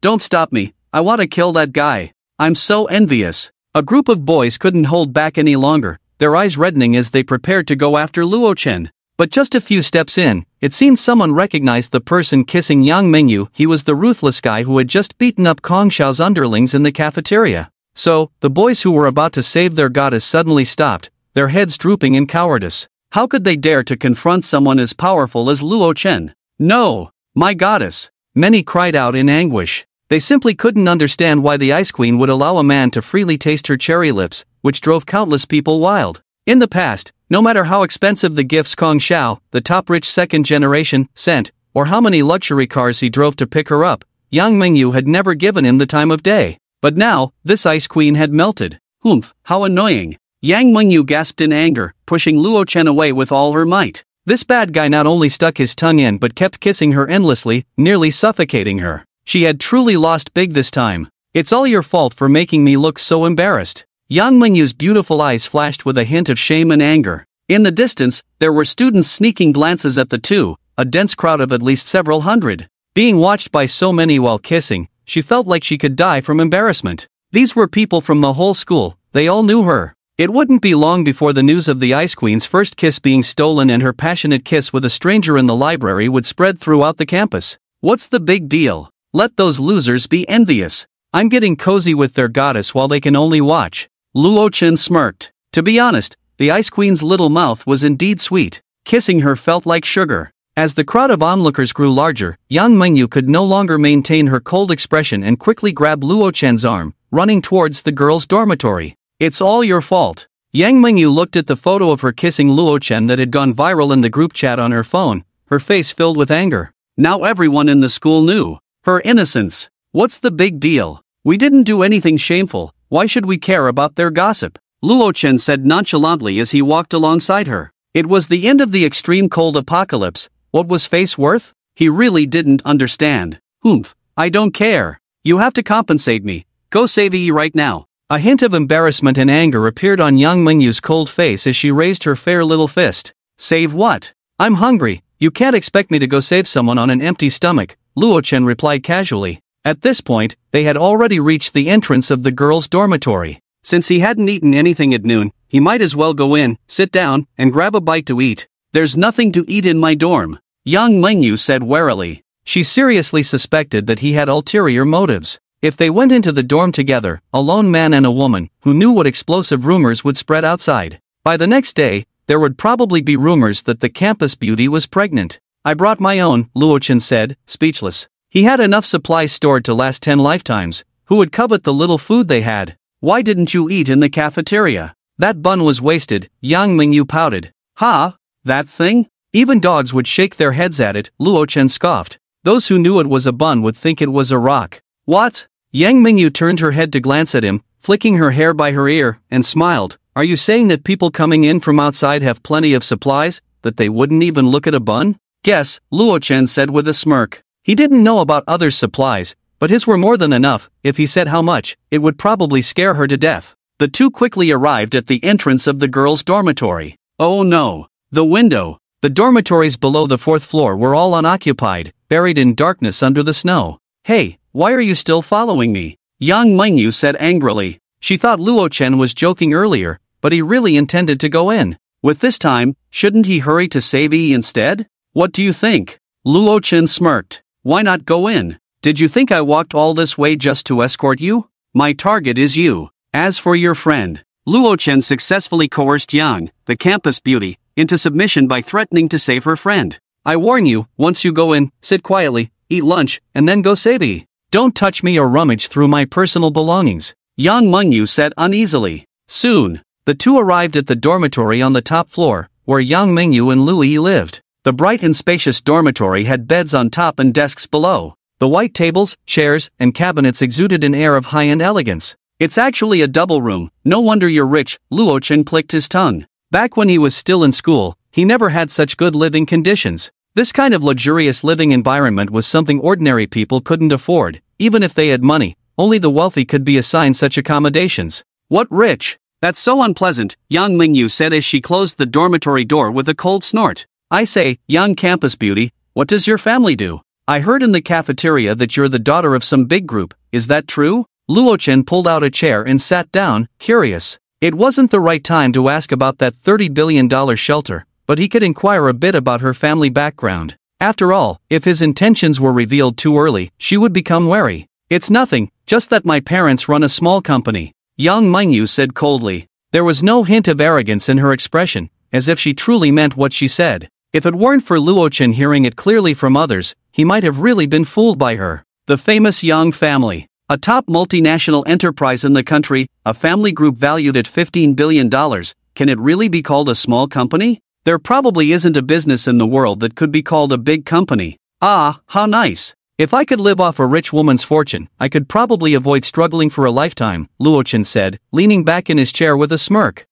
Don't stop me, I want to kill that guy. I'm so envious. A group of boys couldn't hold back any longer, their eyes reddening as they prepared to go after Luo Chen. But just a few steps in, it seemed someone recognized the person kissing Yang Mingyu. He was the ruthless guy who had just beaten up Kong Xiao's underlings in the cafeteria. So, the boys who were about to save their goddess suddenly stopped, their heads drooping in cowardice. How could they dare to confront someone as powerful as Luo Chen? No! My goddess! Many cried out in anguish. They simply couldn't understand why the Ice Queen would allow a man to freely taste her cherry lips, which drove countless people wild. In the past, no matter how expensive the gifts Kong Xiao, the top rich second generation, sent, or how many luxury cars he drove to pick her up, Yang Mingyu had never given him the time of day. But now, this Ice Queen had melted. Humph, how annoying. Yang Mingyu gasped in anger, pushing Luo Chen away with all her might. This bad guy not only stuck his tongue in but kept kissing her endlessly, nearly suffocating her. She had truly lost big this time. It's all your fault for making me look so embarrassed. Yang Mingyu's beautiful eyes flashed with a hint of shame and anger. In the distance, there were students sneaking glances at the two, a dense crowd of at least several hundred. Being watched by so many while kissing, she felt like she could die from embarrassment. These were people from the whole school, they all knew her. It wouldn't be long before the news of the Ice Queen's first kiss being stolen and her passionate kiss with a stranger in the library would spread throughout the campus. What's the big deal? Let those losers be envious. I'm getting cozy with their goddess while they can only watch. Luo Chen smirked. To be honest, the Ice Queen's little mouth was indeed sweet. Kissing her felt like sugar. As the crowd of onlookers grew larger, Yang Mingyu could no longer maintain her cold expression and quickly grabbed Luo Chen's arm, running towards the girls' dormitory. It's all your fault. Yang Mingyu looked at the photo of her kissing Luo Chen that had gone viral in the group chat on her phone, her face filled with anger. Now everyone in the school knew. Her innocence. What's the big deal? We didn't do anything shameful, why should we care about their gossip? Luo Chen said nonchalantly as he walked alongside her. It was the end of the extreme cold apocalypse, what was face worth? He really didn't understand. Humph, I don't care. You have to compensate me. Go save Yi right now. A hint of embarrassment and anger appeared on Yang Mingyu's cold face as she raised her fair little fist. Save what? I'm hungry, you can't expect me to go save someone on an empty stomach, Luo Chen replied casually. At this point, they had already reached the entrance of the girls' dormitory. Since he hadn't eaten anything at noon, he might as well go in, sit down, and grab a bite to eat. There's nothing to eat in my dorm, Yang Mingyu said warily. She seriously suspected that he had ulterior motives. If they went into the dorm together, a lone man and a woman, who knew what explosive rumors would spread outside. By the next day, there would probably be rumors that the campus beauty was pregnant. I brought my own, Luo Chen said, speechless. He had enough supplies stored to last 10 lifetimes. Who would covet the little food they had? Why didn't you eat in the cafeteria? That bun was wasted, Yang Mingyu pouted. Ha? That thing? Even dogs would shake their heads at it, Luo Chen scoffed. Those who knew it was a bun would think it was a rock. What? Yang Mingyu turned her head to glance at him, flicking her hair by her ear, and smiled. Are you saying that people coming in from outside have plenty of supplies, that they wouldn't even look at a bun? Guess, Luo Chen said with a smirk. He didn't know about others' supplies, but his were more than enough. If he said how much, it would probably scare her to death. The two quickly arrived at the entrance of the girls' dormitory. Oh no! The window! The dormitories below the 4th floor were all unoccupied, buried in darkness under the snow. Hey, why are you still following me? Yang Mingyu said angrily. She thought Luo Chen was joking earlier, but he really intended to go in. With this time, shouldn't he hurry to save Yi instead? What do you think? Luo Chen smirked. Why not go in? Did you think I walked all this way just to escort you? My target is you. As for your friend, Luo Chen successfully coerced Yang, the campus beauty, into submission by threatening to save her friend. I warn you, once you go in, sit quietly, eat lunch, and then go save Yi. Don't touch me or rummage through my personal belongings, Yang Mingyu said uneasily. Soon, the two arrived at the dormitory on the top floor, where Yang Mingyu and Lu Yi lived. The bright and spacious dormitory had beds on top and desks below. The white tables, chairs, and cabinets exuded an air of high-end elegance. It's actually a double room, no wonder you're rich, Luo Chen clicked his tongue. Back when he was still in school, he never had such good living conditions. This kind of luxurious living environment was something ordinary people couldn't afford, even if they had money. Only the wealthy could be assigned such accommodations. What rich? That's so unpleasant, Yang Mingyu said as she closed the dormitory door with a cold snort. I say, young campus beauty, what does your family do? I heard in the cafeteria that you're the daughter of some big group, is that true? Luo Chen pulled out a chair and sat down, curious. It wasn't the right time to ask about that $30 billion shelter, but he could inquire a bit about her family background. After all, if his intentions were revealed too early, she would become wary. It's nothing, just that my parents run a small company, Yang Mingyu said coldly. There was no hint of arrogance in her expression, as if she truly meant what she said. If it weren't for Luo Chen hearing it clearly from others, he might have really been fooled by her. The famous Yang family. A top multinational enterprise in the country, a family group valued at $15 billion, can it really be called a small company? There probably isn't a business in the world that could be called a big company. Ah, how nice. If I could live off a rich woman's fortune, I could probably avoid struggling for a lifetime, Luochen said, leaning back in his chair with a smirk.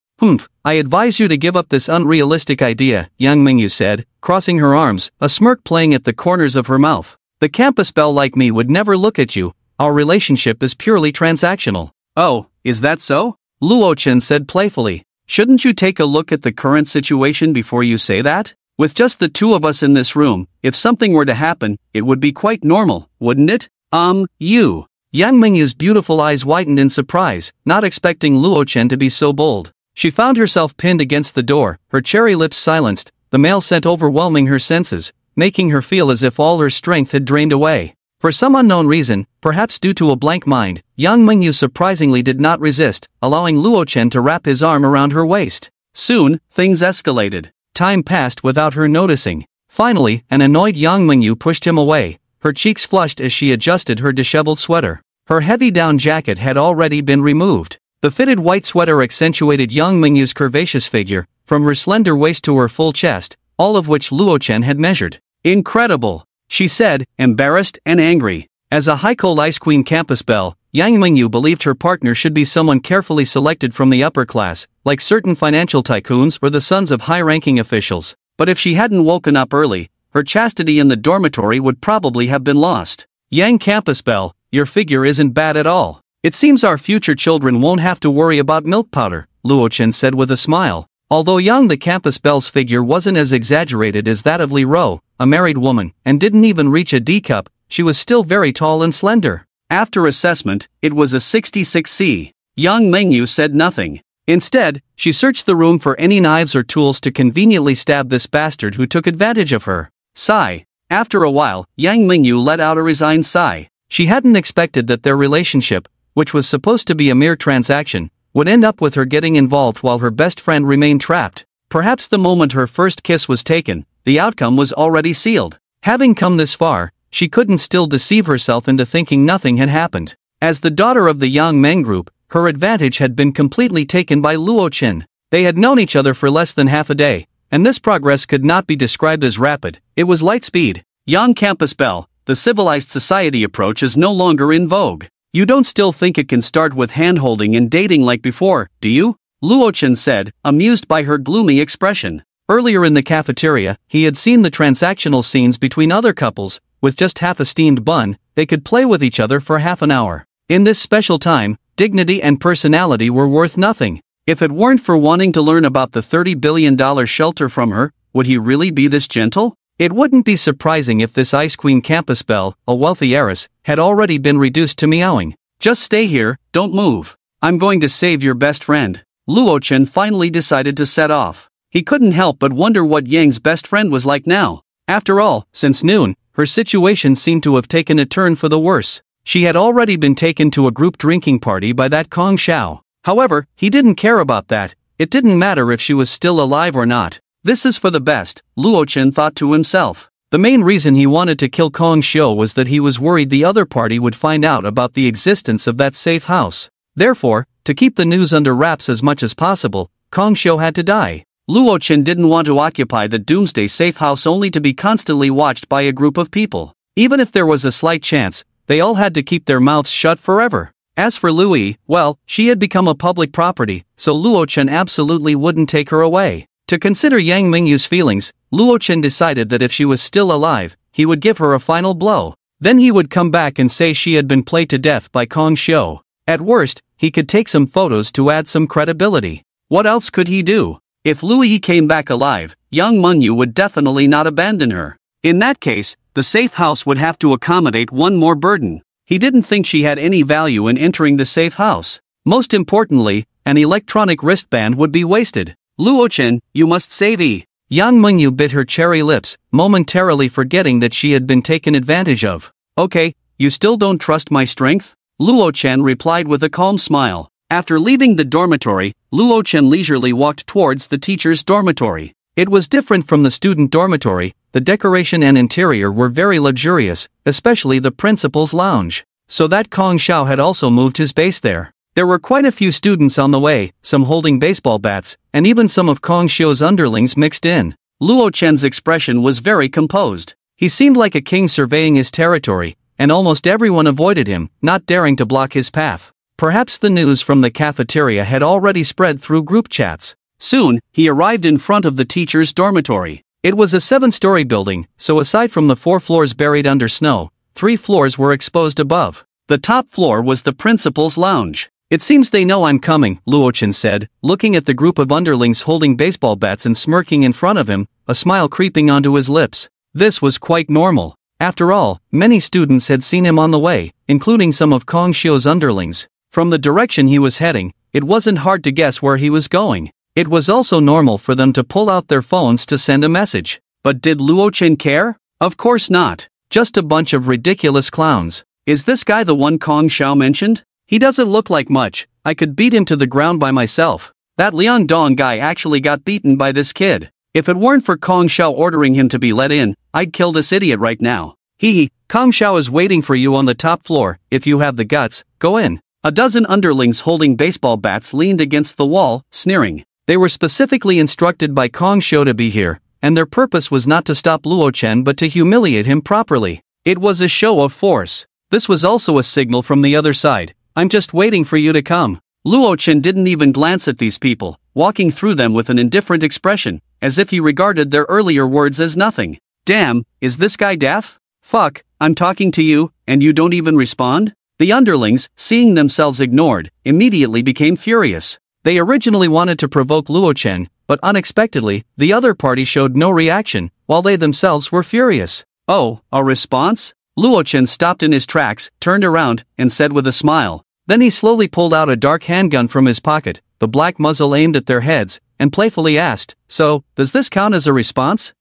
I advise you to give up this unrealistic idea, Yang Mingyu said, crossing her arms, a smirk playing at the corners of her mouth. The campus belle like me would never look at you. Our relationship is purely transactional. Oh, is that so? Luochen said playfully. Shouldn't you take a look at the current situation before you say that? With just the two of us in this room, if something were to happen, it would be quite normal, wouldn't it? You. Yang Mingyu's beautiful eyes widened in surprise, not expecting Luochen to be so bold. She found herself pinned against the door, her cherry lips silenced, the male scent overwhelming her senses, making her feel as if all her strength had drained away. For some unknown reason, perhaps due to a blank mind, Yang Mingyu surprisingly did not resist, allowing Luochen to wrap his arm around her waist. Soon, things escalated. Time passed without her noticing. Finally, an annoyed Yang Mingyu pushed him away, her cheeks flushed as she adjusted her disheveled sweater. Her heavy down jacket had already been removed. The fitted white sweater accentuated Yang Mingyu's curvaceous figure, from her slender waist to her full chest, all of which Luochen had measured. Incredible, she said, embarrassed and angry. As a high-coal ice queen campus belle, Yang Mingyu believed her partner should be someone carefully selected from the upper class, like certain financial tycoons or the sons of high-ranking officials. But if she hadn't woken up early, her chastity in the dormitory would probably have been lost. Yang campus belle, your figure isn't bad at all. It seems our future children won't have to worry about milk powder, Luochen said with a smile. Although Yang the campus belle's figure wasn't as exaggerated as that of Li Ro, a married woman, and didn't even reach a D cup, she was still very tall and slender. After assessment, it was a 66C. Yang Mingyu said nothing. Instead, she searched the room for any knives or tools to conveniently stab this bastard who took advantage of her. Sigh. After a while, Yang Mingyu let out a resigned sigh. She hadn't expected that their relationship, which was supposed to be a mere transaction, would end up with her getting involved while her best friend remained trapped. Perhaps the moment her first kiss was taken, the outcome was already sealed. Having come this far, she couldn't still deceive herself into thinking nothing had happened. As the daughter of the Yang Meng group, her advantage had been completely taken by Luochen. They had known each other for less than half a day, and this progress could not be described as rapid, it was light speed. Yang campus belle, the civilized society approach is no longer in vogue. You don't still think it can start with hand-holding and dating like before, do you? Luochen said, amused by her gloomy expression. Earlier in the cafeteria, he had seen the transactional scenes between other couples. With just half a steamed bun, they could play with each other for half an hour. In this special time, dignity and personality were worth nothing. If it weren't for wanting to learn about the $30 billion shelter from her, would he really be this gentle? It wouldn't be surprising if this Ice Queen campus belle, a wealthy heiress, had already been reduced to meowing. Just stay here, don't move. I'm going to save your best friend. Luochen finally decided to set off. He couldn't help but wonder what Yang's best friend was like now. After all, since noon, her situation seemed to have taken a turn for the worse. She had already been taken to a group drinking party by that Kong Xiao. However, he didn't care about that. It didn't matter if she was still alive or not. This is for the best, Luochen thought to himself. The main reason he wanted to kill Kong Xiu was that he was worried the other party would find out about the existence of that safe house. Therefore, to keep the news under wraps as much as possible, Kong Xiu had to die. Luochen didn't want to occupy the doomsday safe house only to be constantly watched by a group of people. Even if there was a slight chance, they all had to keep their mouths shut forever. As for Lui, well, she had become a public property, so Luochen absolutely wouldn't take her away. To consider Yang Mingyu's feelings, Luochen decided that if she was still alive, he would give her a final blow. Then he would come back and say she had been played to death by Kong Xiu. At worst, he could take some photos to add some credibility. What else could he do? If Lui came back alive, Yang Mingyu would definitely not abandon her. In that case, the safe house would have to accommodate one more burden. He didn't think she had any value in entering the safe house. Most importantly, an electronic wristband would be wasted. Luochen, you must save E. Yang Mingyu bit her cherry lips, momentarily forgetting that she had been taken advantage of. Okay, you still don't trust my strength? Luochen replied with a calm smile. After leaving the dormitory, Luochen leisurely walked towards the teacher's dormitory. It was different from the student dormitory, the decoration and interior were very luxurious, especially the principal's lounge. So that Kong Xiao had also moved his base there. There were quite a few students on the way, some holding baseball bats, and even some of Kong Xiu's underlings mixed in. Luo Chen's expression was very composed. He seemed like a king surveying his territory, and almost everyone avoided him, not daring to block his path. Perhaps the news from the cafeteria had already spread through group chats. Soon, he arrived in front of the teacher's dormitory. It was a 7-story building, so aside from the 4 floors buried under snow, 3 floors were exposed above. The top floor was the principal's lounge. "It seems they know I'm coming," Luochen said, looking at the group of underlings holding baseball bats and smirking in front of him, a smile creeping onto his lips. This was quite normal. After all, many students had seen him on the way, including some of Kong Xiu's underlings. From the direction he was heading, it wasn't hard to guess where he was going. It was also normal for them to pull out their phones to send a message. But did Luochen care? Of course not. Just a bunch of ridiculous clowns. Is this guy the one Kong Xiao mentioned? He doesn't look like much. I could beat him to the ground by myself. That Liang Dong guy actually got beaten by this kid. If it weren't for Kong Xiao ordering him to be let in, I'd kill this idiot right now. Hee, Kong Xiao is waiting for you on the top floor. If you have the guts, go in. A dozen underlings holding baseball bats leaned against the wall, sneering. They were specifically instructed by Kong Xiao to be here, and their purpose was not to stop Luochen but to humiliate him properly. It was a show of force. This was also a signal from the other side. I'm just waiting for you to come. Luochen didn't even glance at these people, walking through them with an indifferent expression, as if he regarded their earlier words as nothing. Damn, is this guy deaf? Fuck, I'm talking to you, and you don't even respond? The underlings, seeing themselves ignored, immediately became furious. They originally wanted to provoke Luochen, but unexpectedly, the other party showed no reaction, while they themselves were furious. Oh, a response? Luochen stopped in his tracks, turned around, and said with a smile. Then he slowly pulled out a dark handgun from his pocket, the black muzzle aimed at their heads, and playfully asked, "So, does this count as a response?"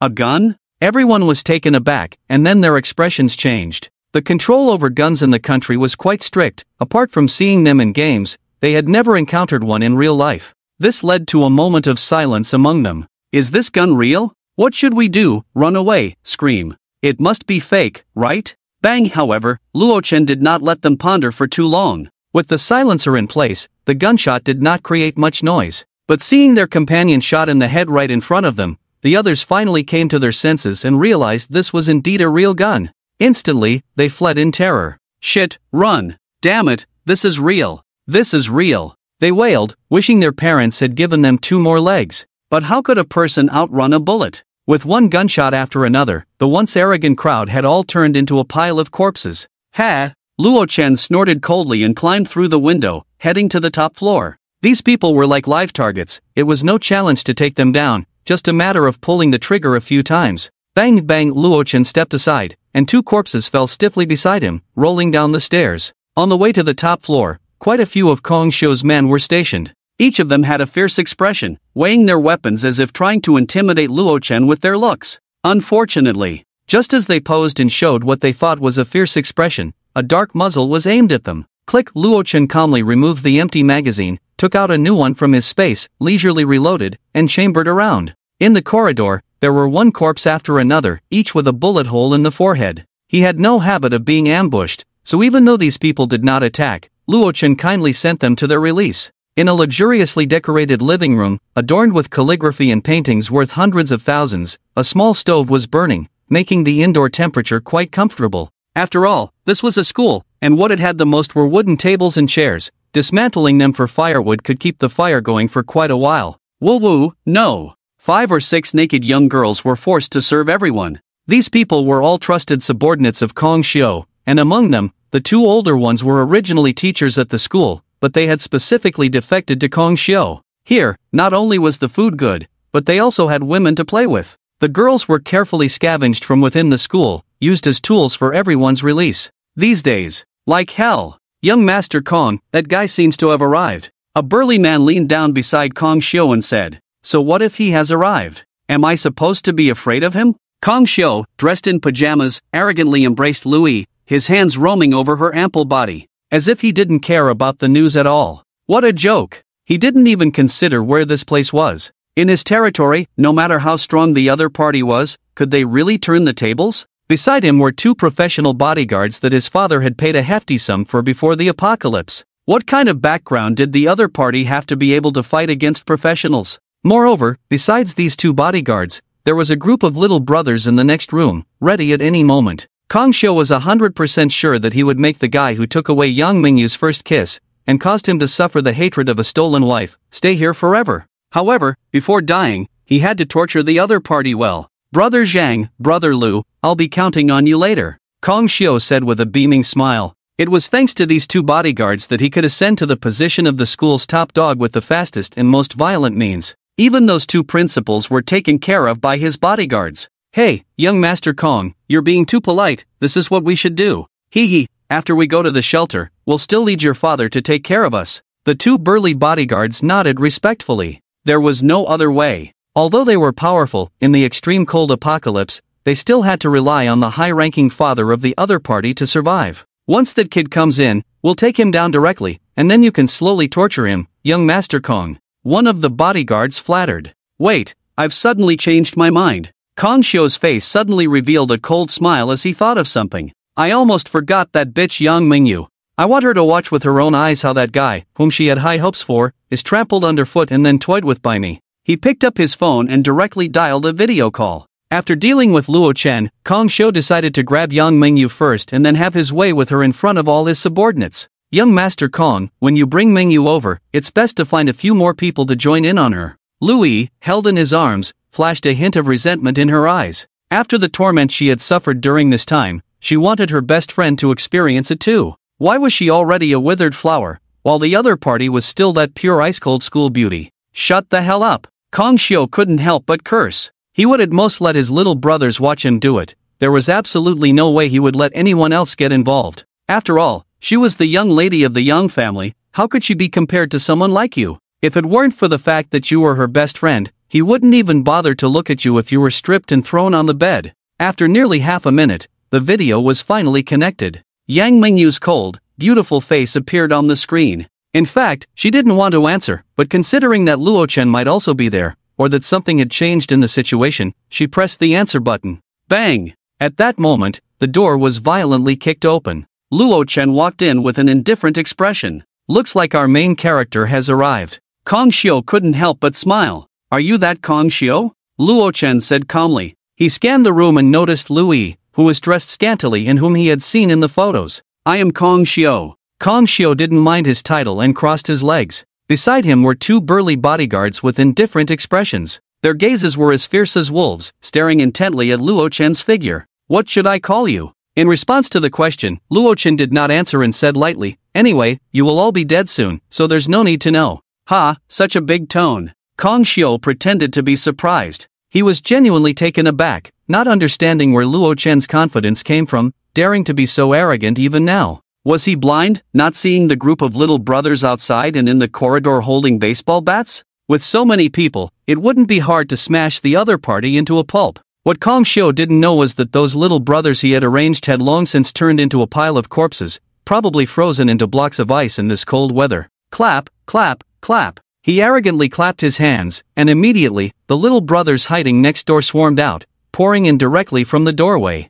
A gun? Everyone was taken aback, and then their expressions changed. The control over guns in the country was quite strict. Apart from seeing them in games, they had never encountered one in real life. This led to a moment of silence among them. Is this gun real? What should we do? Run away, scream. It must be fake, right? Bang. However, Luochen did not let them ponder for too long. With the silencer in place, the gunshot did not create much noise. But seeing their companion shot in the head right in front of them, the others finally came to their senses and realized this was indeed a real gun. Instantly, they fled in terror. Shit, run. Damn it, this is real. This is real. They wailed, wishing their parents had given them 2 more legs. But how could a person outrun a bullet? With one gunshot after another, the once arrogant crowd had all turned into a pile of corpses. Ha! Luochen snorted coldly and climbed through the window, heading to the top floor. These people were like live targets. It was no challenge to take them down, just a matter of pulling the trigger a few times. Bang bang. Luochen stepped aside, and 2 corpses fell stiffly beside him, rolling down the stairs. On the way to the top floor, quite a few of Kong Xiu's men were stationed. Each of them had a fierce expression, weighing their weapons as if trying to intimidate Luochen with their looks. Unfortunately, just as they posed and showed what they thought was a fierce expression, a dark muzzle was aimed at them. Click. Luochen calmly removed the empty magazine, took out a new one from his space, leisurely reloaded, and chambered around. In the corridor, there were one corpse after another, each with a bullet hole in the forehead. He had no habit of being ambushed, so even though these people did not attack, Luochen kindly sent them to their release. In a luxuriously decorated living room, adorned with calligraphy and paintings worth hundreds of thousands, a small stove was burning, making the indoor temperature quite comfortable. After all, this was a school, and what it had the most were wooden tables and chairs. Dismantling them for firewood could keep the fire going for quite a while. Woo-woo, no. 5 or 6 naked young girls were forced to serve everyone. These people were all trusted subordinates of Kong Xiu, and among them, the 2 older ones were originally teachers at the school, but they had specifically defected to Kong Xiu. Here, not only was the food good, but they also had women to play with. The girls were carefully scavenged from within the school, used as tools for everyone's release. These days, like hell. Young Master Kong, that guy seems to have arrived. A burly man leaned down beside Kong Xiu and said, "So what if he has arrived? Am I supposed to be afraid of him?" Kong Xiu, dressed in pajamas, arrogantly embraced Louis, his hands roaming over her ample body, as if he didn't care about the news at all. What a joke! He didn't even consider where this place was. In his territory, no matter how strong the other party was, could they really turn the tables? Beside him were 2 professional bodyguards that his father had paid a hefty sum for before the apocalypse. What kind of background did the other party have to be able to fight against professionals? Moreover, besides these 2 bodyguards, there was a group of little brothers in the next room, ready at any moment. Kang Xiu was 100% sure that he would make the guy who took away Yang Mingyu's first kiss, and caused him to suffer the hatred of a stolen wife, stay here forever. However, before dying, he had to torture the other party well. Brother Zhang, Brother Lu, I'll be counting on you later, Kang Xiu said with a beaming smile. It was thanks to these 2 bodyguards that he could ascend to the position of the school's top dog with the fastest and most violent means. Even those 2 principals were taken care of by his bodyguards. Hey, young Master Kong, you're being too polite, this is what we should do. Hee hee, after we go to the shelter, we'll still need your father to take care of us. The 2 burly bodyguards nodded respectfully. There was no other way. Although they were powerful, in the extreme cold apocalypse, they still had to rely on the high-ranking father of the other party to survive. Once that kid comes in, we'll take him down directly, and then you can slowly torture him, young Master Kong. One of the bodyguards flattered. Wait, I've suddenly changed my mind. Kang Xiu's face suddenly revealed a cold smile as he thought of something. I almost forgot that bitch Yang Mingyu. I want her to watch with her own eyes how that guy, whom she had high hopes for, is trampled underfoot and then toyed with by me. He picked up his phone and directly dialed a video call. After dealing with Luo Chen, Kang Xiu decided to grab Yang Mingyu first and then have his way with her in front of all his subordinates. Young Master Kong, when you bring Mingyu over, it's best to find a few more people to join in on her. Lu Yi, held in his arms, flashed a hint of resentment in her eyes. After the torment she had suffered during this time, she wanted her best friend to experience it too. Why was she already a withered flower, while the other party was still that pure ice-cold school beauty? Shut the hell up! Kang Xiu couldn't help but curse. He would at most let his little brothers watch him do it. There was absolutely no way he would let anyone else get involved. After all, she was the young lady of the Yang family. How could she be compared to someone like you? If it weren't for the fact that you were her best friend, he wouldn't even bother to look at you if you were stripped and thrown on the bed. After nearly half a minute, the video was finally connected. Yang Mingyu's cold, beautiful face appeared on the screen. In fact, she didn't want to answer, but considering that Luo Chen might also be there, or that something had changed in the situation, she pressed the answer button. Bang! At that moment, the door was violently kicked open. Luo Chen walked in with an indifferent expression. Looks like our main character has arrived. Kang Xiu couldn't help but smile. Are you that Kang Xiu? Luo Chen said calmly. He scanned the room and noticed Lu Yi, who was dressed scantily and whom he had seen in the photos. I am Kang Xiu. Kang Xiu didn't mind his title and crossed his legs. Beside him were 2 burly bodyguards with indifferent expressions. Their gazes were as fierce as wolves, staring intently at Luo Chen's figure. What should I call you? In response to the question, Luo Chen did not answer and said lightly, anyway, you will all be dead soon, so there's no need to know. Ha, such a big tone. Kang Xiu pretended to be surprised. He was genuinely taken aback, not understanding where Luo Chen's confidence came from, daring to be so arrogant even now. Was he blind, not seeing the group of little brothers outside and in the corridor holding baseball bats? With so many people, it wouldn't be hard to smash the other party into a pulp. What Kang Xiu didn't know was that those little brothers he had arranged had long since turned into a pile of corpses, probably frozen into blocks of ice in this cold weather. Clap, clap, clap. He arrogantly clapped his hands, and immediately, the little brothers hiding next door swarmed out, pouring in directly from the doorway.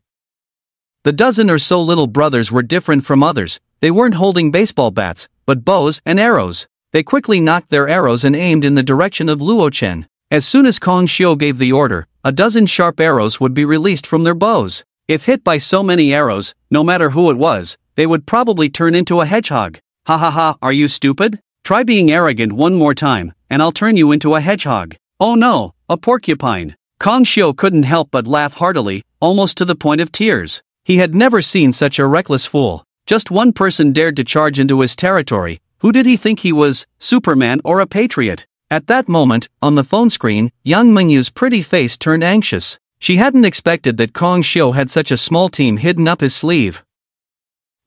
The dozen or so little brothers were different from others. They weren't holding baseball bats, but bows and arrows. They quickly knocked their arrows and aimed in the direction of Luo Chen. As soon as Kang Xiu gave the order, a dozen sharp arrows would be released from their bows. If hit by so many arrows, no matter who it was, they would probably turn into a hedgehog. Ha ha ha, are you stupid? Try being arrogant one more time, and I'll turn you into a hedgehog. Oh no, a porcupine. Kang Xiu couldn't help but laugh heartily, almost to the point of tears. He had never seen such a reckless fool. Just one person dared to charge into his territory. Who did he think he was, Superman or a patriot? At that moment, on the phone screen, Yang Mingyu's pretty face turned anxious. She hadn't expected that Kang Xiu had such a small team hidden up his sleeve.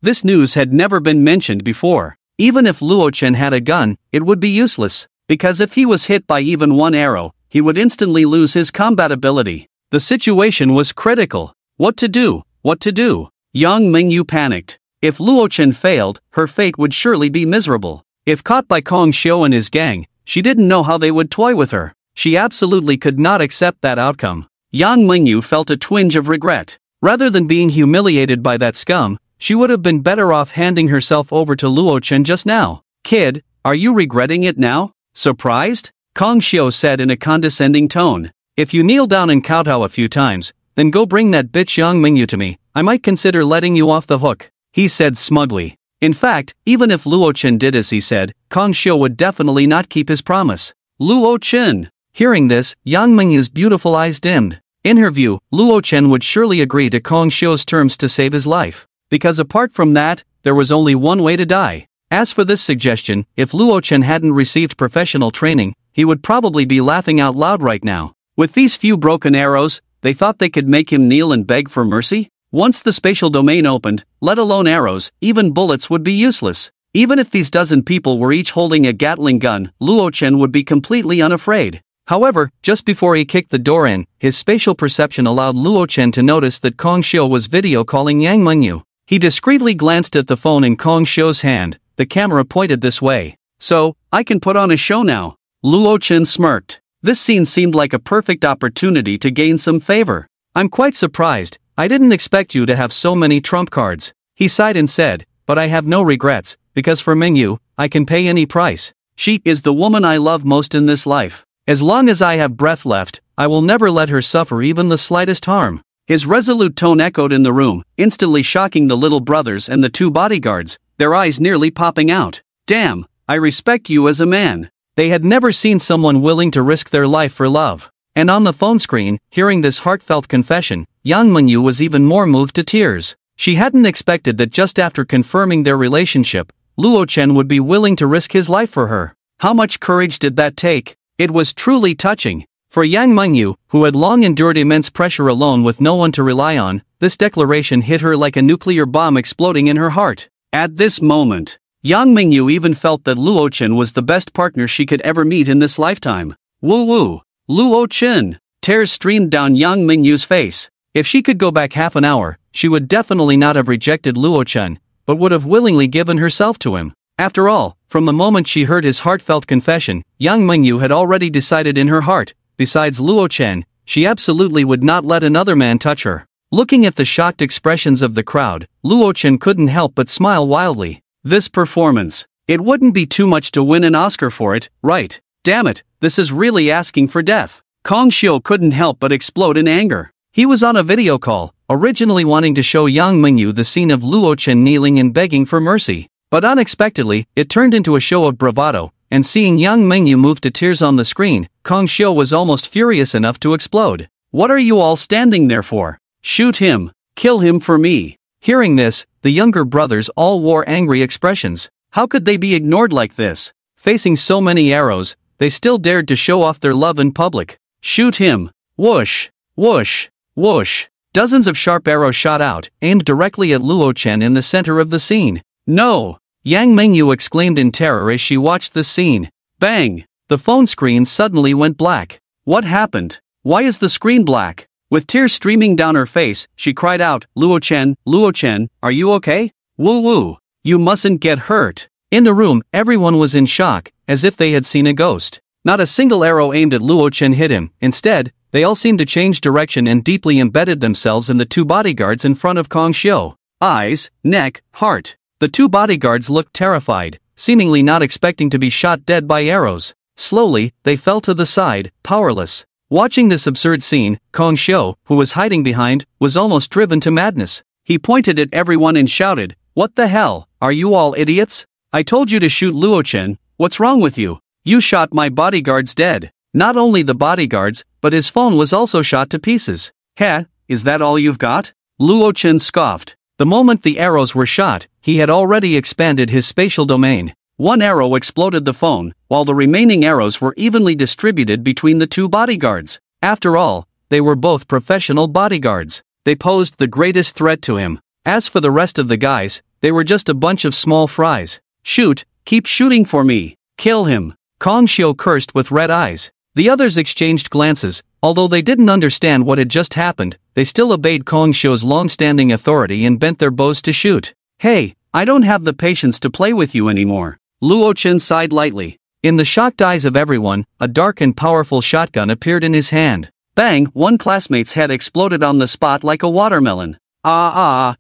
This news had never been mentioned before. Even if Luo Chen had a gun, it would be useless, because if he was hit by even one arrow, he would instantly lose his combat ability. The situation was critical. What to do? What to do? Yang Mingyu panicked. If Luo Chen failed, her fate would surely be miserable. If caught by Kang Xiu and his gang, she didn't know how they would toy with her. She absolutely could not accept that outcome. Yang Mingyu felt a twinge of regret. Rather than being humiliated by that scum, she would have been better off handing herself over to Luo Chen just now. Kid, are you regretting it now? Surprised? Kong Xiu said in a condescending tone. If you kneel down and kowtow a few times, then go bring that bitch Yang Mingyu to me, I might consider letting you off the hook, he said smugly. In fact, even if Luo Chen did as he said, Kong Xiu would definitely not keep his promise. Luo Chen! Hearing this, Yang Mingyu's beautiful eyes dimmed. In her view, Luo Chen would surely agree to Kong Xiu's terms to save his life. Because apart from that, there was only one way to die. As for this suggestion, if Luo Chen hadn't received professional training, he would probably be laughing out loud right now. With these few broken arrows, they thought they could make him kneel and beg for mercy? Once the spatial domain opened, let alone arrows, even bullets would be useless. Even if these dozen people were each holding a Gatling gun, Luo Chen would be completely unafraid. However, just before he kicked the door in, his spatial perception allowed Luo Chen to notice that Kong Xiu was video calling Yang Mingyu. He discreetly glanced at the phone in Kong Xiu's hand, the camera pointed this way. So, I can put on a show now. Luo Chen smirked. This scene seemed like a perfect opportunity to gain some favor. I'm quite surprised, I didn't expect you to have so many trump cards. He sighed and said, but I have no regrets, because for Mingyu, I can pay any price. She is the woman I love most in this life. As long as I have breath left, I will never let her suffer even the slightest harm. His resolute tone echoed in the room, instantly shocking the little brothers and the two bodyguards, their eyes nearly popping out. Damn, I respect you as a man. They had never seen someone willing to risk their life for love. And on the phone screen, hearing this heartfelt confession, Yang Mingyu was even more moved to tears. She hadn't expected that just after confirming their relationship, Luo Chen would be willing to risk his life for her. How much courage did that take? It was truly touching. For Yang Mingyu, who had long endured immense pressure alone with no one to rely on, this declaration hit her like a nuclear bomb exploding in her heart. At this moment, Yang Mingyu even felt that Luo Chen was the best partner she could ever meet in this lifetime. Woo woo! Luo Chen! Tears streamed down Yang Mingyu's face. If she could go back half an hour, she would definitely not have rejected Luo Chen, but would have willingly given herself to him. After all, from the moment she heard his heartfelt confession, Yang Mingyu had already decided in her heart, besides Luo Chen, she absolutely would not let another man touch her. Looking at the shocked expressions of the crowd, Luo Chen couldn't help but smile wildly. This performance. It wouldn't be too much to win an Oscar for it, right? Damn it, this is really asking for death. Kong Xiu couldn't help but explode in anger. He was on a video call, originally wanting to show Yang Mingyu the scene of Luo Chen kneeling and begging for mercy. But unexpectedly, it turned into a show of bravado, and seeing Yang Mingyu move to tears on the screen, Kong Xiu was almost furious enough to explode. What are you all standing there for? Shoot him! Kill him for me! Hearing this, the younger brothers all wore angry expressions. How could they be ignored like this? Facing so many arrows, they still dared to show off their love in public. Shoot him! Whoosh! Whoosh! Whoosh! Dozens of sharp arrows shot out, aimed directly at Luo Chen in the center of the scene. No! Yang Mingyu exclaimed in terror as she watched the scene. Bang! The phone screen suddenly went black. What happened? Why is the screen black? With tears streaming down her face, she cried out, Luo Chen, are you okay? Woo woo! You mustn't get hurt! In the room, everyone was in shock, as if they had seen a ghost. Not a single arrow aimed at Luo Chen hit him. Instead, they all seemed to change direction and deeply embedded themselves in the two bodyguards in front of Kong Xiu. Eyes, neck, heart. The two bodyguards looked terrified, seemingly not expecting to be shot dead by arrows. Slowly, they fell to the side, powerless. Watching this absurd scene, Kong Xiu, who was hiding behind, was almost driven to madness. He pointed at everyone and shouted, What the hell, are you all idiots? I told you to shoot Luo Chen, what's wrong with you? You shot my bodyguards dead. Not only the bodyguards, but his phone was also shot to pieces. Heh, is that all you've got? Luo Chen scoffed. The moment the arrows were shot, he had already expanded his spatial domain. One arrow exploded the phone, while the remaining arrows were evenly distributed between the two bodyguards. After all, they were both professional bodyguards. They posed the greatest threat to him. As for the rest of the guys, they were just a bunch of small fries. Shoot, keep shooting for me. Kill him. Kong Xiu cursed with red eyes. The others exchanged glances. Although they didn't understand what had just happened, they still obeyed Kong Xiu's long-standing authority and bent their bows to shoot. Hey, I don't have the patience to play with you anymore. Luo Chen sighed lightly. In the shocked eyes of everyone, a dark and powerful shotgun appeared in his hand. Bang! One classmate's head exploded on the spot like a watermelon.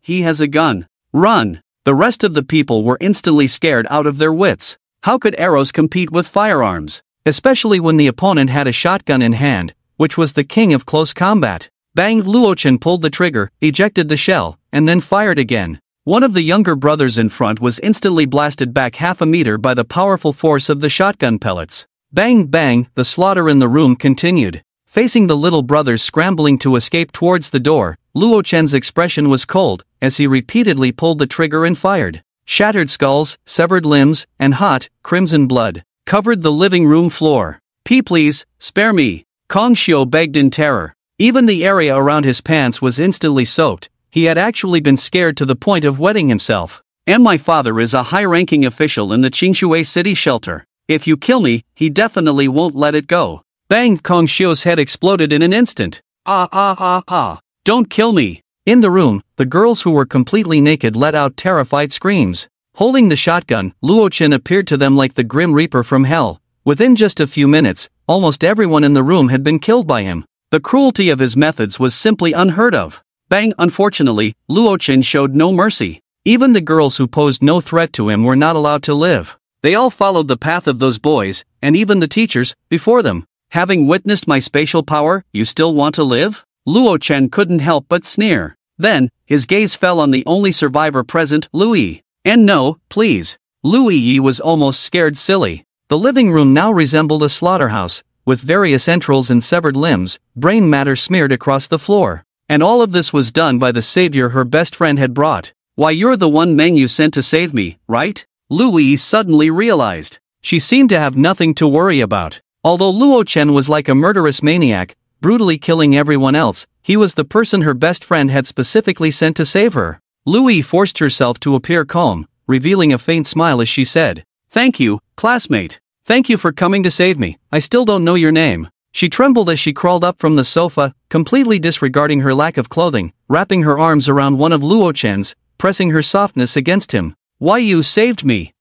He has a gun. Run! The rest of the people were instantly scared out of their wits. How could arrows compete with firearms? Especially when the opponent had a shotgun in hand, which was the king of close combat. Bang! Luochen pulled the trigger, ejected the shell, and then fired again. One of the younger brothers in front was instantly blasted back half a meter by the powerful force of the shotgun pellets. Bang bang, the slaughter in the room continued. Facing the little brothers scrambling to escape towards the door, Luochen's expression was cold, as he repeatedly pulled the trigger and fired. Shattered skulls, severed limbs, and hot, crimson blood covered the living room floor. Please, spare me. Kong Xiu begged in terror. Even the area around his pants was instantly soaked. He had actually been scared to the point of wetting himself. And my father is a high-ranking official in the Qingshui city shelter. If you kill me, he definitely won't let it go. Bang! Kong Xiu's head exploded in an instant. Don't kill me. In the room, the girls who were completely naked let out terrified screams. Holding the shotgun, Luochen appeared to them like the Grim Reaper from hell. Within just a few minutes, almost everyone in the room had been killed by him. The cruelty of his methods was simply unheard of. Bang! Unfortunately, Luochen showed no mercy. Even the girls who posed no threat to him were not allowed to live. They all followed the path of those boys, and even the teachers, before them. Having witnessed my spatial power, you still want to live? Luochen couldn't help but sneer. Then, his gaze fell on the only survivor present, Louis. And no, please. Louis was almost scared silly. The living room now resembled a slaughterhouse, with various entrails and severed limbs, brain matter smeared across the floor. And all of this was done by the savior her best friend had brought. Why, you're the one Meng you sent to save me, right? Louis suddenly realized. She seemed to have nothing to worry about. Although Luochen was like a murderous maniac, brutally killing everyone else, he was the person her best friend had specifically sent to save her. Louis forced herself to appear calm, revealing a faint smile as she said, "Thank you, classmate. Thank you for coming to save me. I still don't know your name." She trembled as she crawled up from the sofa, completely disregarding her lack of clothing, wrapping her arms around one of Luochen's, pressing her softness against him. "Why, you saved me.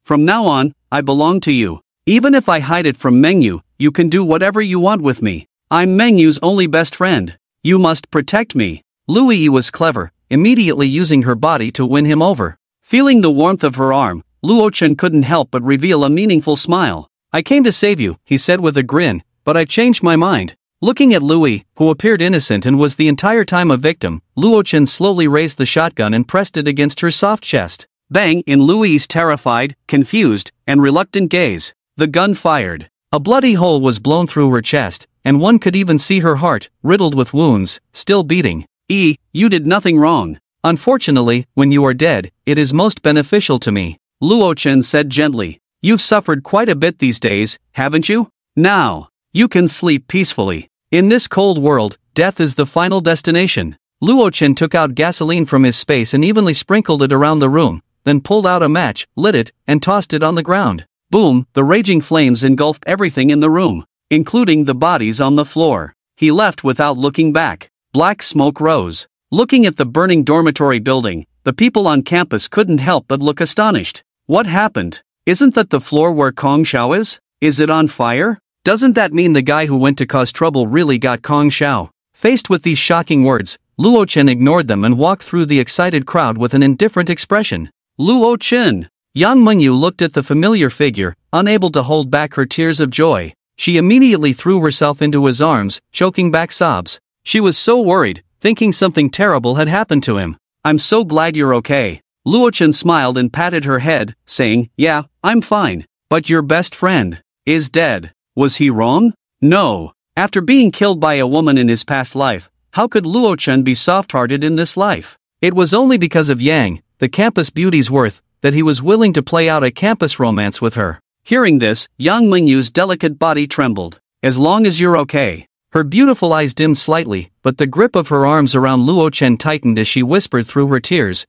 From now on, I belong to you. Even if I hide it from Mengyu, you can do whatever you want with me. I'm Mengyu's only best friend. You must protect me." Louis was clever, immediately using her body to win him over. Feeling the warmth of her arm, Luochen couldn't help but reveal a meaningful smile. "I came to save you," he said with a grin, "but I changed my mind." Looking at Louis, who appeared innocent and was the entire time a victim, Luochen slowly raised the shotgun and pressed it against her soft chest. Bang! In Louis' terrified, confused, and reluctant gaze, the gun fired. A bloody hole was blown through her chest, and one could even see her heart, riddled with wounds, still beating. You did nothing wrong. Unfortunately, when you are dead, it is most beneficial to me," Luochen said gently. "You've suffered quite a bit these days, haven't you? Now, you can sleep peacefully. In this cold world, death is the final destination." Luochen took out gasoline from his space and evenly sprinkled it around the room, then pulled out a match, lit it, and tossed it on the ground. Boom! The raging flames engulfed everything in the room, including the bodies on the floor. He left without looking back. Black smoke rose. Looking at the burning dormitory building, the people on campus couldn't help but look astonished. What happened? Isn't that the floor where Kong Xiao is? Is it on fire? Doesn't that mean the guy who went to cause trouble really got Kong Xiao? Faced with these shocking words, Luochen ignored them and walked through the excited crowd with an indifferent expression. Luochen! Yang Mengyu looked at the familiar figure, unable to hold back her tears of joy. She immediately threw herself into his arms, choking back sobs. She was so worried, thinking something terrible had happened to him. "I'm so glad you're okay." Luochen smiled and patted her head, saying, "Yeah, I'm fine. But your best friend is dead. Was he wrong? No. After being killed by a woman in his past life, how could Luochen be soft-hearted in this life? It was only because of Yang, the campus beauty's worth, that he was willing to play out a campus romance with her." Hearing this, Yang Mengyu's delicate body trembled. "As long as you're okay." Her beautiful eyes dimmed slightly, but the grip of her arms around Luochen tightened as she whispered through her tears,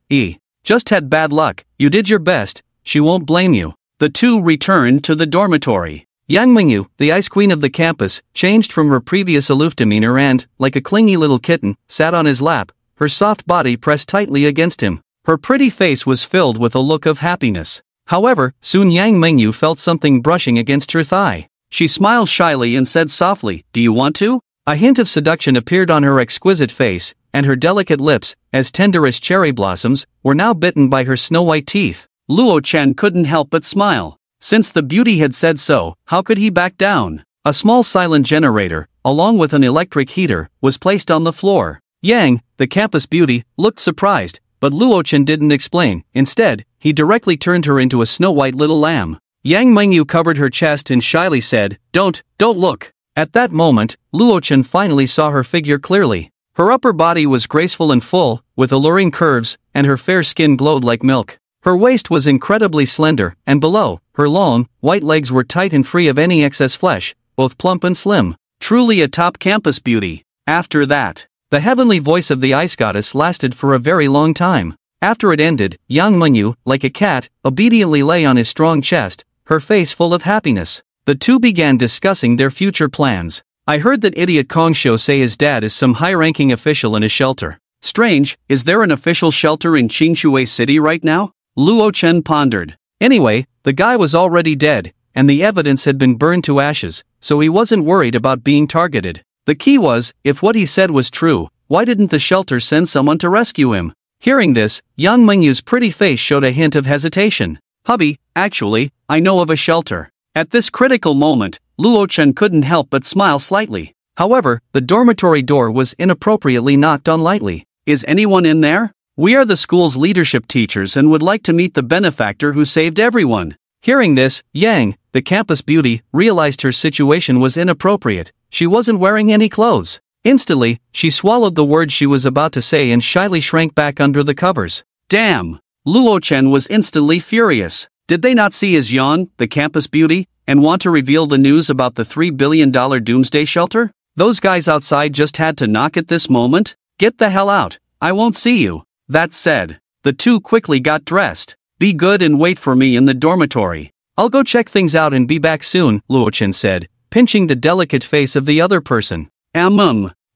"Just had bad luck, you did your best, she won't blame you." The two returned to the dormitory. Yang Mengyu, the ice queen of the campus, changed from her previous aloof demeanor and, like a clingy little kitten, sat on his lap, her soft body pressed tightly against him. Her pretty face was filled with a look of happiness. However, soon Yang Mengyu felt something brushing against her thigh. She smiled shyly and said softly, "Do you want to?" A hint of seduction appeared on her exquisite face, and her delicate lips, as tender as cherry blossoms, were now bitten by her snow-white teeth. Luo Chen couldn't help but smile. Since the beauty had said so, how could he back down? A small silent generator, along with an electric heater, was placed on the floor. Yang, the campus beauty, looked surprised, but Luo Chen didn't explain. Instead, he directly turned her into a snow-white little lamb. Yang Mengyu covered her chest and shyly said, Don't look." At that moment, Luo Chen finally saw her figure clearly. Her upper body was graceful and full, with alluring curves, and her fair skin glowed like milk. Her waist was incredibly slender, and below, her long, white legs were tight and free of any excess flesh, both plump and slim. Truly a top campus beauty. After that, the heavenly voice of the ice goddess lasted for a very long time. After it ended, Yang Mengyu, like a cat, obediently lay on his strong chest, her face full of happiness. The two began discussing their future plans. "I heard that idiot Kongsho say his dad is some high-ranking official in a shelter. Strange, is there an official shelter in Qingshui City right now?" Luo Chen pondered. Anyway, the guy was already dead, and the evidence had been burned to ashes, so he wasn't worried about being targeted. The key was, if what he said was true, why didn't the shelter send someone to rescue him? Hearing this, Yang Mengyu's pretty face showed a hint of hesitation. "Hubby, actually, I know of a shelter." At this critical moment, Luo Chen couldn't help but smile slightly. However, the dormitory door was inappropriately knocked on lightly. "Is anyone in there? We are the school's leadership teachers and would like to meet the benefactor who saved everyone." Hearing this, Yang, the campus beauty, realized her situation was inappropriate. She wasn't wearing any clothes. Instantly, she swallowed the words she was about to say and shyly shrank back under the covers. Damn! Luo Chen was instantly furious. Did they not see his Yan, the campus beauty, and want to reveal the news about the $3 billion doomsday shelter? Those guys outside just had to knock at this moment? Get the hell out, I won't see you. That said, the two quickly got dressed. Be good and wait for me in the dormitory. I'll go check things out and be back soon, Luo Chen said, pinching the delicate face of the other person.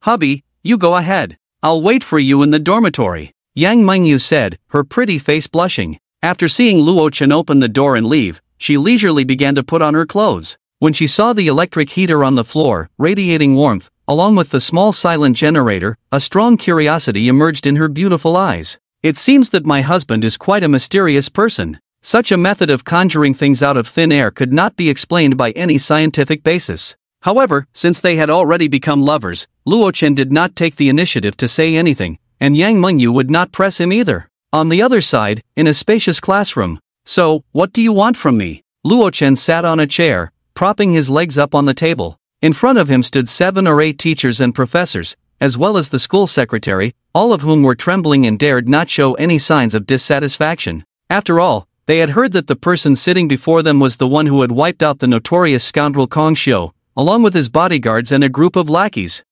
Hubby, you go ahead. I'll wait for you in the dormitory, Yang Mengyu said, her pretty face blushing. After seeing Luo Chen open the door and leave, she leisurely began to put on her clothes. When she saw the electric heater on the floor, radiating warmth, along with the small silent generator, a strong curiosity emerged in her beautiful eyes. It seems that my husband is quite a mysterious person. Such a method of conjuring things out of thin air could not be explained by any scientific basis. However, since they had already become lovers, Luo Chen did not take the initiative to say anything, and Yang Mengyu would not press him either. On the other side, in a spacious classroom. So, what do you want from me? Luo Chen sat on a chair, propping his legs up on the table. In front of him stood 7 or 8 teachers and professors, as well as the school secretary, all of whom were trembling and dared not show any signs of dissatisfaction. After all, they had heard that the person sitting before them was the one who had wiped out the notorious scoundrel Kong Xiu, along with his bodyguards and a group of lackeys.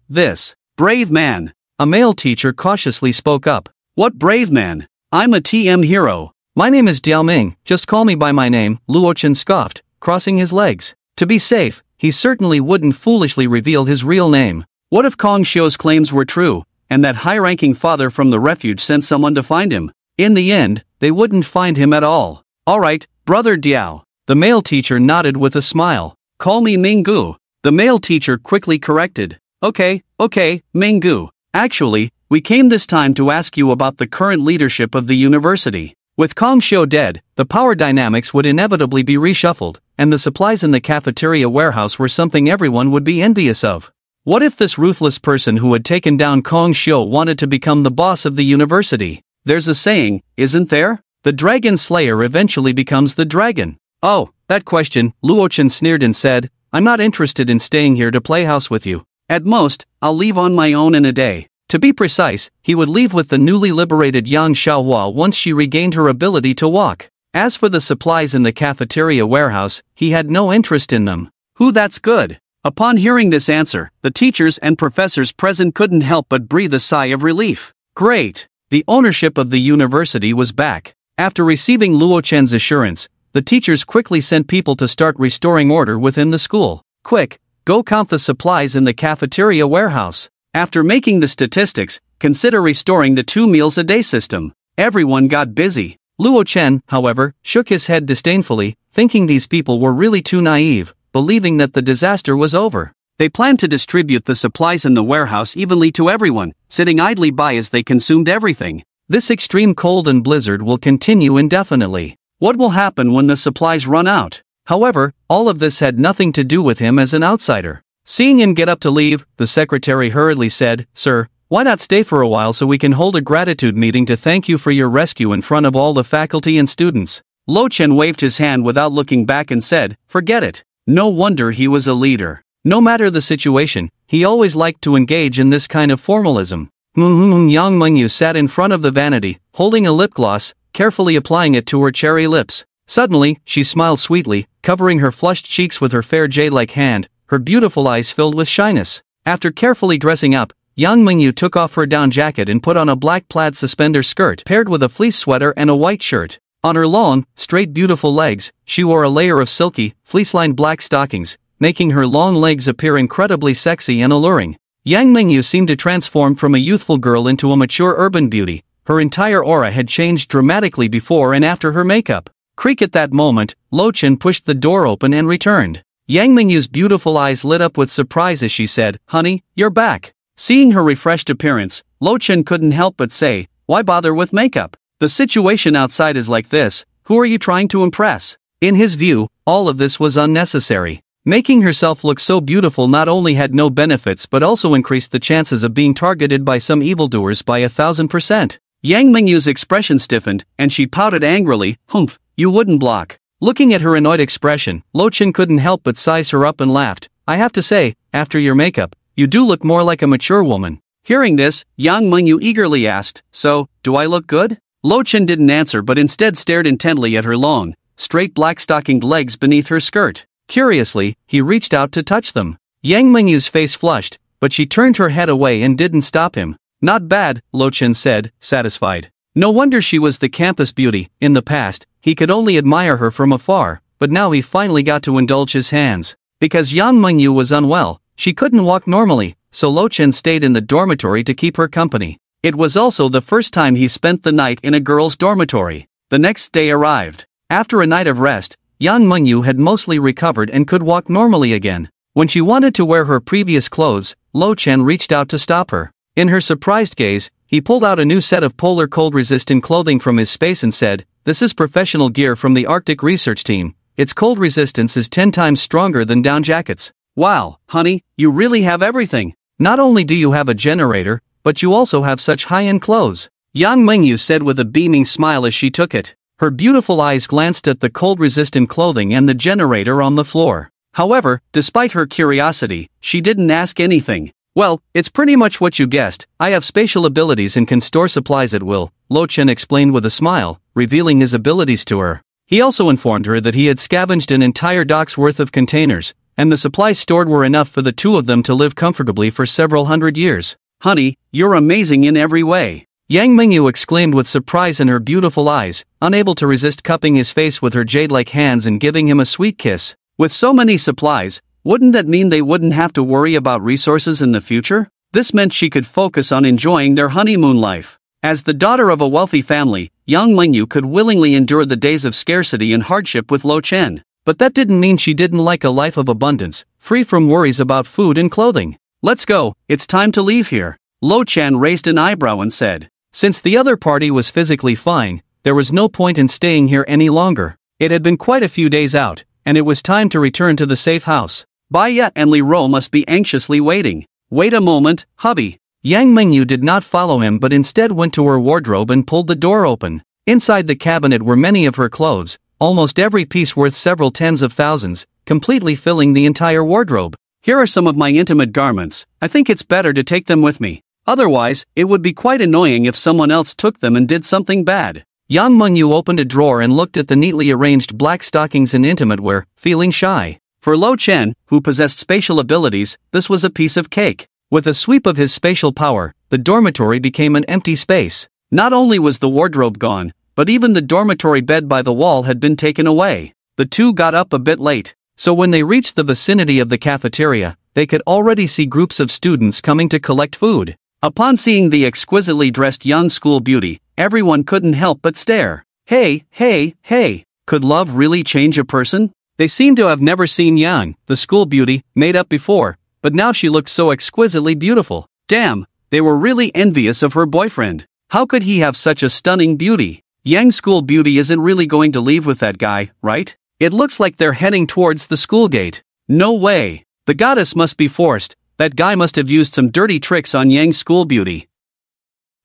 This brave man. A male teacher cautiously spoke up. What brave man? I'm a TM hero. My name is Diao Ming, just call me by my name, Luo Chen scoffed, crossing his legs. To be safe, he certainly wouldn't foolishly reveal his real name. What if Kong Xiu's claims were true, and that high-ranking father from the refuge sent someone to find him? In the end, they wouldn't find him at all. Alright, brother Diao. The male teacher nodded with a smile. Call me Minggu. The male teacher quickly corrected. Okay, Minggu. Actually, we came this time to ask you about the current leadership of the university. With Kong Xiu dead, the power dynamics would inevitably be reshuffled, and the supplies in the cafeteria warehouse were something everyone would be envious of. What if this ruthless person who had taken down Kong Xiu wanted to become the boss of the university? There's a saying, isn't there? The dragon slayer eventually becomes the dragon. Oh, that question, Luo Chen sneered and said, I'm not interested in staying here to play house with you. At most, I'll leave on my own in a day. To be precise, he would leave with the newly liberated Yang Xiaohua once she regained her ability to walk. As for the supplies in the cafeteria warehouse, he had no interest in them. That's good. Upon hearing this answer, the teachers and professors present couldn't help but breathe a sigh of relief. Great! The ownership of the university was back. After receiving Luo Chen's assurance, the teachers quickly sent people to start restoring order within the school. Quick, go count the supplies in the cafeteria warehouse. After making the statistics, consider restoring the 2 meals a day system. Everyone got busy. Luo Chen, however, shook his head disdainfully, thinking these people were really too naive, believing that the disaster was over. They planned to distribute the supplies in the warehouse evenly to everyone, sitting idly by as they consumed everything. This extreme cold and blizzard will continue indefinitely. What will happen when the supplies run out? However, all of this had nothing to do with him as an outsider. Seeing him get up to leave, the secretary hurriedly said, "Sir, why not stay for a while so we can hold a gratitude meeting to thank you for your rescue in front of all the faculty and students?" Lo Chen waved his hand without looking back and said, "Forget it." No wonder he was a leader. No matter the situation, he always liked to engage in this kind of formalism. Yang Mengyu sat in front of the vanity, holding a lip gloss, carefully applying it to her cherry lips. Suddenly, she smiled sweetly, covering her flushed cheeks with her fair jade-like hand, her beautiful eyes filled with shyness. After carefully dressing up, Yang Mengyu took off her down jacket and put on a black plaid suspender skirt paired with a fleece sweater and a white shirt. On her long, straight beautiful legs, she wore a layer of silky, fleece-lined black stockings, making her long legs appear incredibly sexy and alluring. Yang Mengyu seemed to transform from a youthful girl into a mature urban beauty. Her entire aura had changed dramatically before and after her makeup. Creak at that moment, Lo Chen pushed the door open and returned. Yang Mengyu's beautiful eyes lit up with surprise as she said, "Honey, you're back." Seeing her refreshed appearance, Lo Chen couldn't help but say, "Why bother with makeup? The situation outside is like this, who are you trying to impress?" In his view, all of this was unnecessary. Making herself look so beautiful not only had no benefits but also increased the chances of being targeted by some evildoers by 1,000%. Yang Mengyu's expression stiffened, and she pouted angrily, "Humph, you wouldn't block." Looking at her annoyed expression, Lo Chen couldn't help but size her up and laughed. "I have to say, after your makeup, you do look more like a mature woman." Hearing this, Yang Mengyu eagerly asked, "So, do I look good?" Lo Chen didn't answer but instead stared intently at her long, straight black-stockinged legs beneath her skirt. Curiously, he reached out to touch them. Yang Mengyu's face flushed, but she turned her head away and didn't stop him. "Not bad," Lo Chen said, satisfied. No wonder she was the campus beauty. In the past, he could only admire her from afar, but now he finally got to indulge his hands. Because Yang Mengyu was unwell, she couldn't walk normally, so Lo Chen stayed in the dormitory to keep her company. It was also the first time he spent the night in a girl's dormitory. The next day arrived. After a night of rest, Yang Mengyu had mostly recovered and could walk normally again. When she wanted to wear her previous clothes, Lo Chen reached out to stop her. In her surprised gaze, he pulled out a new set of polar cold-resistant clothing from his space and said, "This is professional gear from the Arctic research team. Its cold resistance is 10 times stronger than down jackets." "Wow, honey, you really have everything. Not only do you have a generator, but you also have such high-end clothes," Yang Mengyu said with a beaming smile as she took it. Her beautiful eyes glanced at the cold-resistant clothing and the generator on the floor. However, despite her curiosity, she didn't ask anything. "Well, it's pretty much what you guessed. I have spatial abilities and can store supplies at will," Lo Chen explained with a smile, revealing his abilities to her. He also informed her that he had scavenged an entire dock's worth of containers, and the supplies stored were enough for the two of them to live comfortably for several hundred years. "Honey, you're amazing in every way," Yang Mengyu exclaimed with surprise in her beautiful eyes, unable to resist cupping his face with her jade-like hands and giving him a sweet kiss. With so many supplies, wouldn't that mean they wouldn't have to worry about resources in the future? This meant she could focus on enjoying their honeymoon life. As the daughter of a wealthy family, Yang Mengyu could willingly endure the days of scarcity and hardship with Lo Chen. But that didn't mean she didn't like a life of abundance, free from worries about food and clothing. "Let's go, it's time to leave here." Lo Chen raised an eyebrow and said. Since the other party was physically fine, there was no point in staying here any longer. It had been quite a few days out, and it was time to return to the safe house. Bai Yet and Li Ro must be anxiously waiting. "Wait a moment, hubby." Yang Mengyu did not follow him but instead went to her wardrobe and pulled the door open. Inside the cabinet were many of her clothes, almost every piece worth several tens of thousands, completely filling the entire wardrobe. "Here are some of my intimate garments. I think it's better to take them with me. Otherwise, it would be quite annoying if someone else took them and did something bad." Yang Mengyu opened a drawer and looked at the neatly arranged black stockings and intimate wear, feeling shy. For Lo Chen, who possessed spatial abilities, this was a piece of cake. With a sweep of his spatial power, the dormitory became an empty space. Not only was the wardrobe gone, but even the dormitory bed by the wall had been taken away. The two got up a bit late, so when they reached the vicinity of the cafeteria, they could already see groups of students coming to collect food. Upon seeing the exquisitely dressed young school beauty, everyone couldn't help but stare. Hey, could love really change a person? They seemed to have never seen Yang, the school beauty, made up before, but now she looked so exquisitely beautiful. Damn, they were really envious of her boyfriend. How could he have such a stunning beauty? Yang's school beauty isn't really going to leave with that guy, right? It looks like they're heading towards the school gate. No way. The goddess must be forced. That guy must have used some dirty tricks on Yang's school beauty.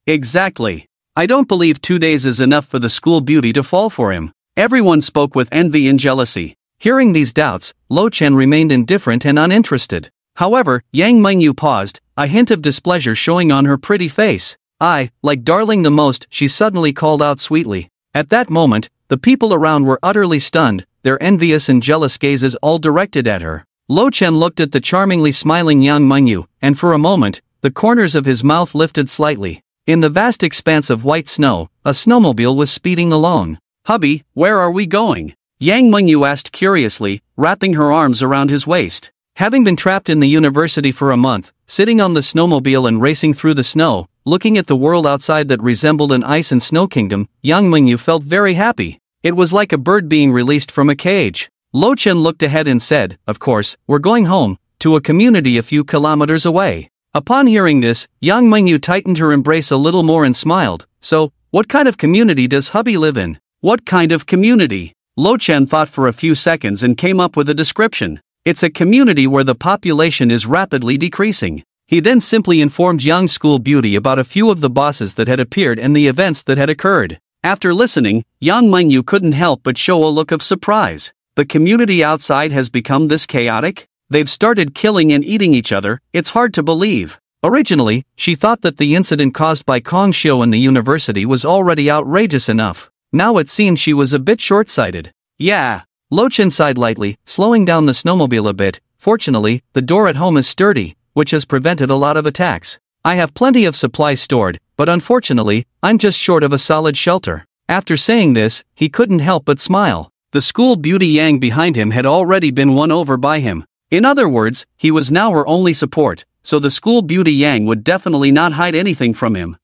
Exactly. I don't believe 2 days is enough for the school beauty to fall for him. Everyone spoke with envy and jealousy. Hearing these doubts, Lo Chen remained indifferent and uninterested. However, Yang Mengyu paused, a hint of displeasure showing on her pretty face. I like darling the most, she suddenly called out sweetly. At that moment, the people around were utterly stunned, their envious and jealous gazes all directed at her. Lo Chen looked at the charmingly smiling Yang Mengyu, and for a moment, the corners of his mouth lifted slightly. In the vast expanse of white snow, a snowmobile was speeding along. Hubby, where are we going? Yang Mengyu asked curiously, wrapping her arms around his waist. Having been trapped in the university for a month, sitting on the snowmobile and racing through the snow, looking at the world outside that resembled an ice and snow kingdom, Yang Mengyu felt very happy. It was like a bird being released from a cage. Lo Chen looked ahead and said, of course, we're going home, to a community a few kilometers away. Upon hearing this, Yang Mengyu tightened her embrace a little more and smiled. So, what kind of community does hubby live in? What kind of community? Lo Chen thought for a few seconds and came up with a description. It's a community where the population is rapidly decreasing. He then simply informed Yang School Beauty about a few of the bosses that had appeared and the events that had occurred. After listening, Yang Mengyu couldn't help but show a look of surprise. The community outside has become this chaotic? They've started killing and eating each other, it's hard to believe. Originally, she thought that the incident caused by Kong Xiu in the university was already outrageous enough. Now it seemed she was a bit short-sighted. Yeah. Lo Chen sighed lightly, slowing down the snowmobile a bit. Fortunately, the door at home is sturdy, which has prevented a lot of attacks. I have plenty of supplies stored, but unfortunately, I'm just short of a solid shelter. After saying this, he couldn't help but smile. The school beauty Yang behind him had already been won over by him. In other words, he was now her only support, so the school beauty Yang would definitely not hide anything from him.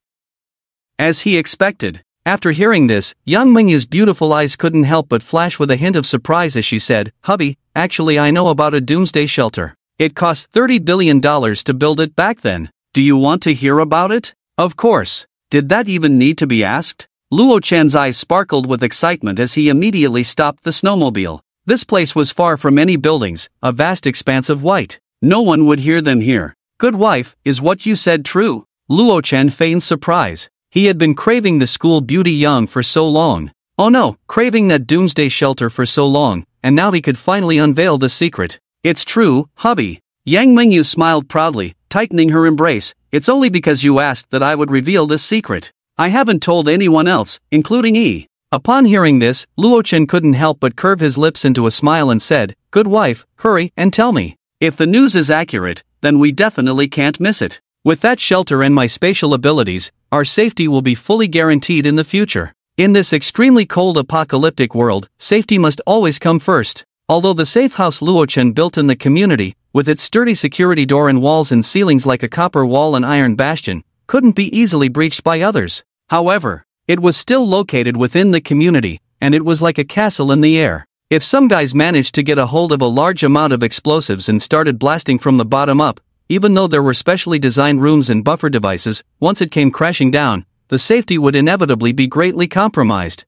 As he expected. After hearing this, Yang Mengyu's beautiful eyes couldn't help but flash with a hint of surprise as she said, hubby, actually I know about a doomsday shelter. It cost $30 billion to build it back then. Do you want to hear about it? Of course. Did that even need to be asked? Luo Chan's eyes sparkled with excitement as he immediately stopped the snowmobile. This place was far from any buildings, a vast expanse of white. No one would hear them here. Good wife, is what you said true? Luo Chan feigned surprise. He had been craving the school beauty Yang for so long. Oh no, craving that doomsday shelter for so long, and now he could finally unveil the secret. It's true, hubby. Yang Mengyu smiled proudly, tightening her embrace. It's only because you asked that I would reveal this secret. I haven't told anyone else, including E. Upon hearing this, Luo Chen couldn't help but curve his lips into a smile and said, good wife, hurry and tell me. If the news is accurate, then we definitely can't miss it. With that shelter and my spatial abilities, our safety will be fully guaranteed in the future. In this extremely cold apocalyptic world, safety must always come first. Although the safe house Luo Chen built in the community, with its sturdy security door and walls and ceilings like a copper wall and iron bastion, couldn't be easily breached by others. However, it was still located within the community, and it was like a castle in the air. If some guys managed to get a hold of a large amount of explosives and started blasting from the bottom up, even though there were specially designed rooms and buffer devices, once it came crashing down, the safety would inevitably be greatly compromised.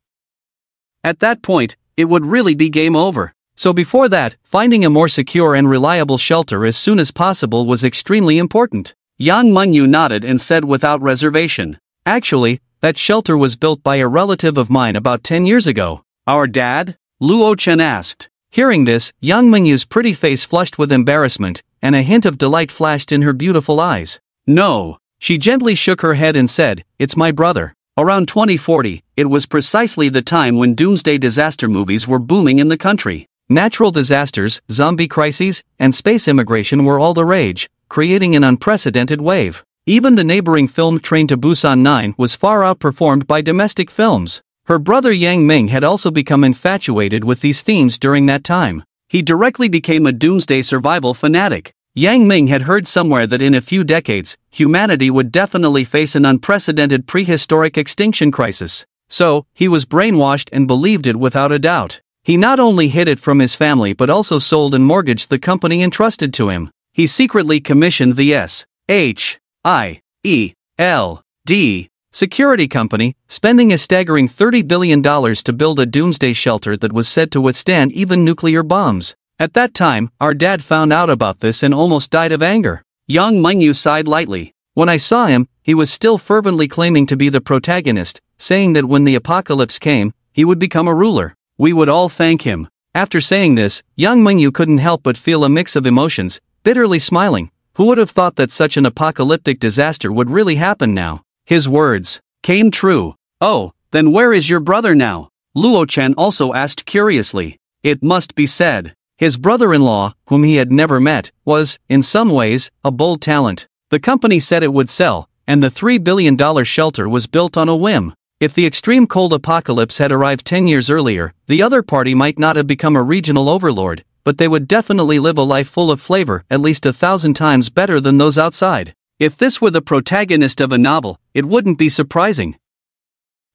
At that point, it would really be game over. So before that, finding a more secure and reliable shelter as soon as possible was extremely important. Yang Mengyu nodded and said without reservation. Actually, that shelter was built by a relative of mine about 10 years ago. Our dad? Luo Chen asked. Hearing this, Yang Mengyu's pretty face flushed with embarrassment, and a hint of delight flashed in her beautiful eyes. No. She gently shook her head and said, it's my brother. Around 2040, it was precisely the time when doomsday disaster movies were booming in the country. Natural disasters, zombie crises, and space immigration were all the rage, creating an unprecedented wave. Even the neighboring film Train to Busan 9 was far outperformed by domestic films. Her brother Yang Ming had also become infatuated with these themes during that time. He directly became a doomsday survival fanatic. Yang Ming had heard somewhere that in a few decades, humanity would definitely face an unprecedented prehistoric extinction crisis. So, he was brainwashed and believed it without a doubt. He not only hid it from his family but also sold and mortgaged the company entrusted to him. He secretly commissioned the SHIELD security company, spending a staggering $30 billion to build a doomsday shelter that was said to withstand even nuclear bombs. At that time, our dad found out about this and almost died of anger. Young Mengyu sighed lightly. When I saw him, he was still fervently claiming to be the protagonist, saying that when the apocalypse came, he would become a ruler. We would all thank him. After saying this, young Mengyu couldn't help but feel a mix of emotions, bitterly smiling. Who would have thought that such an apocalyptic disaster would really happen now? His words came true. Oh, then where is your brother now? Luo Chen also asked curiously. It must be said, his brother-in-law, whom he had never met, was, in some ways, a bold talent. The company said it would sell, and the $3 billion shelter was built on a whim. If the extreme cold apocalypse had arrived 10 years earlier, the other party might not have become a regional overlord, but they would definitely live a life full of flavor, at least 1,000 times better than those outside. If this were the protagonist of a novel, it wouldn't be surprising.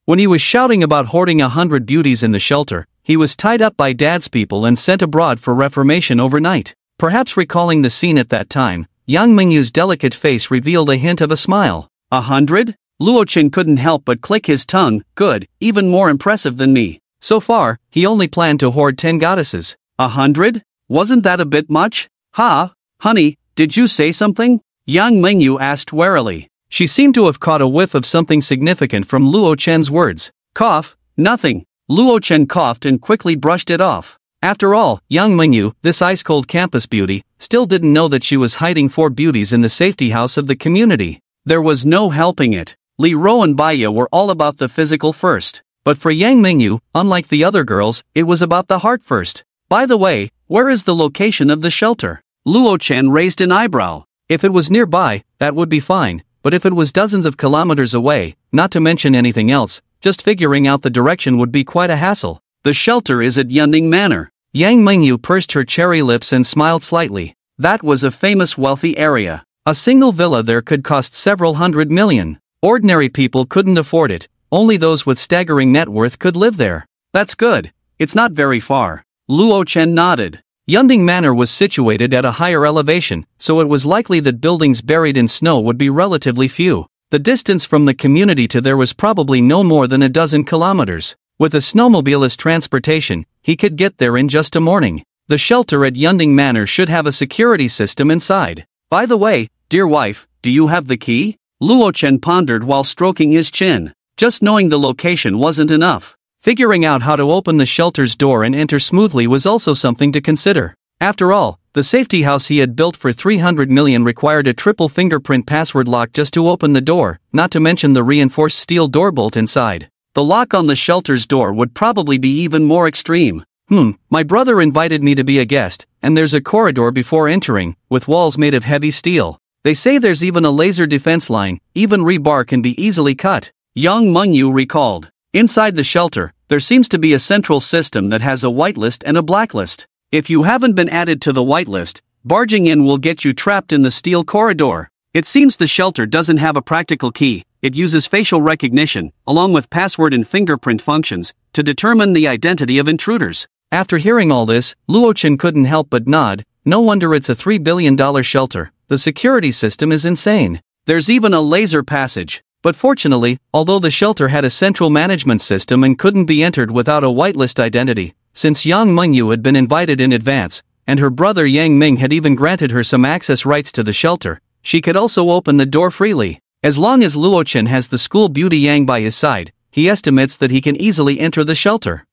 When he was shouting about hoarding 100 beauties in the shelter, he was tied up by Dad's people and sent abroad for reformation overnight. Perhaps recalling the scene at that time, young Mengyu's delicate face revealed a hint of a smile. 100? Luo Chen couldn't help but click his tongue. Good, even more impressive than me. So far, he only planned to hoard 10 goddesses. 100? Wasn't that a bit much? Honey, did you say something? Young Mengyu asked warily. She seemed to have caught a whiff of something significant from Luo Chen's words. Cough, nothing. Luo Chen coughed and quickly brushed it off. After all, young Mengyu, this ice-cold campus beauty, still didn't know that she was hiding 4 beauties in the safety house of the community. There was no helping it. Li Ro and Baya were all about the physical first. But for Yang Mengyu, unlike the other girls, it was about the heart first. By the way, where is the location of the shelter? Luo Chen raised an eyebrow. If it was nearby, that would be fine, but if it was dozens of kilometers away, not to mention anything else, just figuring out the direction would be quite a hassle. The shelter is at Yunding Manor. Yang Mengyu pursed her cherry lips and smiled slightly. That was a famous wealthy area. A single villa there could cost several $100 million. Ordinary people couldn't afford it, only those with staggering net worth could live there. That's good. It's not very far. Luo Chen nodded. Yunding Manor was situated at a higher elevation, so it was likely that buildings buried in snow would be relatively few. The distance from the community to there was probably no more than a dozen kilometers. With a snowmobile as transportation, he could get there in just a morning. The shelter at Yunding Manor should have a security system inside. By the way, dear wife, do you have the key? Luo Chen pondered while stroking his chin. Just knowing the location wasn't enough. Figuring out how to open the shelter's door and enter smoothly was also something to consider. After all, the safety house he had built for $300 million required a triple fingerprint password lock just to open the door, not to mention the reinforced steel door bolt inside. The lock on the shelter's door would probably be even more extreme. My brother invited me to be a guest, and there's a corridor before entering, with walls made of heavy steel. They say there's even a laser defense line, even rebar can be easily cut. Young Mengyu recalled. Inside the shelter, there seems to be a central system that has a whitelist and a blacklist. If you haven't been added to the whitelist, barging in will get you trapped in the steel corridor. It seems the shelter doesn't have a practical key. It uses facial recognition, along with password and fingerprint functions, to determine the identity of intruders. After hearing all this, Luo Chen couldn't help but nod. No wonder it's a $3 billion shelter. The security system is insane. There's even a laser passage. But fortunately, although the shelter had a central management system and couldn't be entered without a whitelist identity, since Yang Mengyu had been invited in advance, and her brother Yang Ming had even granted her some access rights to the shelter, she could also open the door freely. As long as Luo Chen has the school beauty Yang by his side, he estimates that he can easily enter the shelter.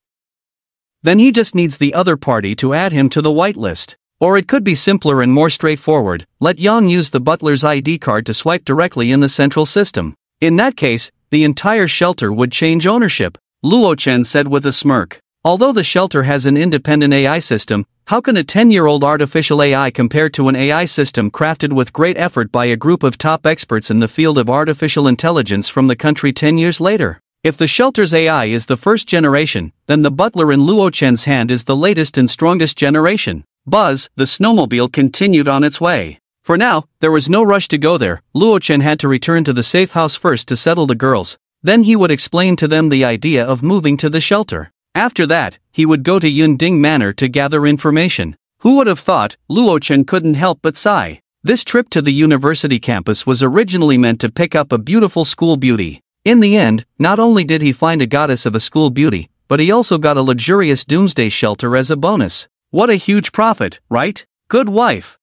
Then he just needs the other party to add him to the whitelist. Or it could be simpler and more straightforward, let Yang use the butler's ID card to swipe directly in the central system. In that case, the entire shelter would change ownership, Luo Chen said with a smirk. Although the shelter has an independent AI system, how can a 10-year-old artificial AI compare to an AI system crafted with great effort by a group of top experts in the field of artificial intelligence from the country 10 years later? If the shelter's AI is the first generation, then the butler in Luo Chen's hand is the latest and strongest generation. Buzz, the snowmobile continued on its way. For now, there was no rush to go there. Luo Chen had to return to the safe house first to settle the girls. Then he would explain to them the idea of moving to the shelter. After that, he would go to Yunding Manor to gather information. Who would have thought? Luo Chen couldn't help but sigh. This trip to the university campus was originally meant to pick up a beautiful school beauty. In the end, not only did he find a goddess of a school beauty, but he also got a luxurious doomsday shelter as a bonus. What a huge profit, right? Good wife.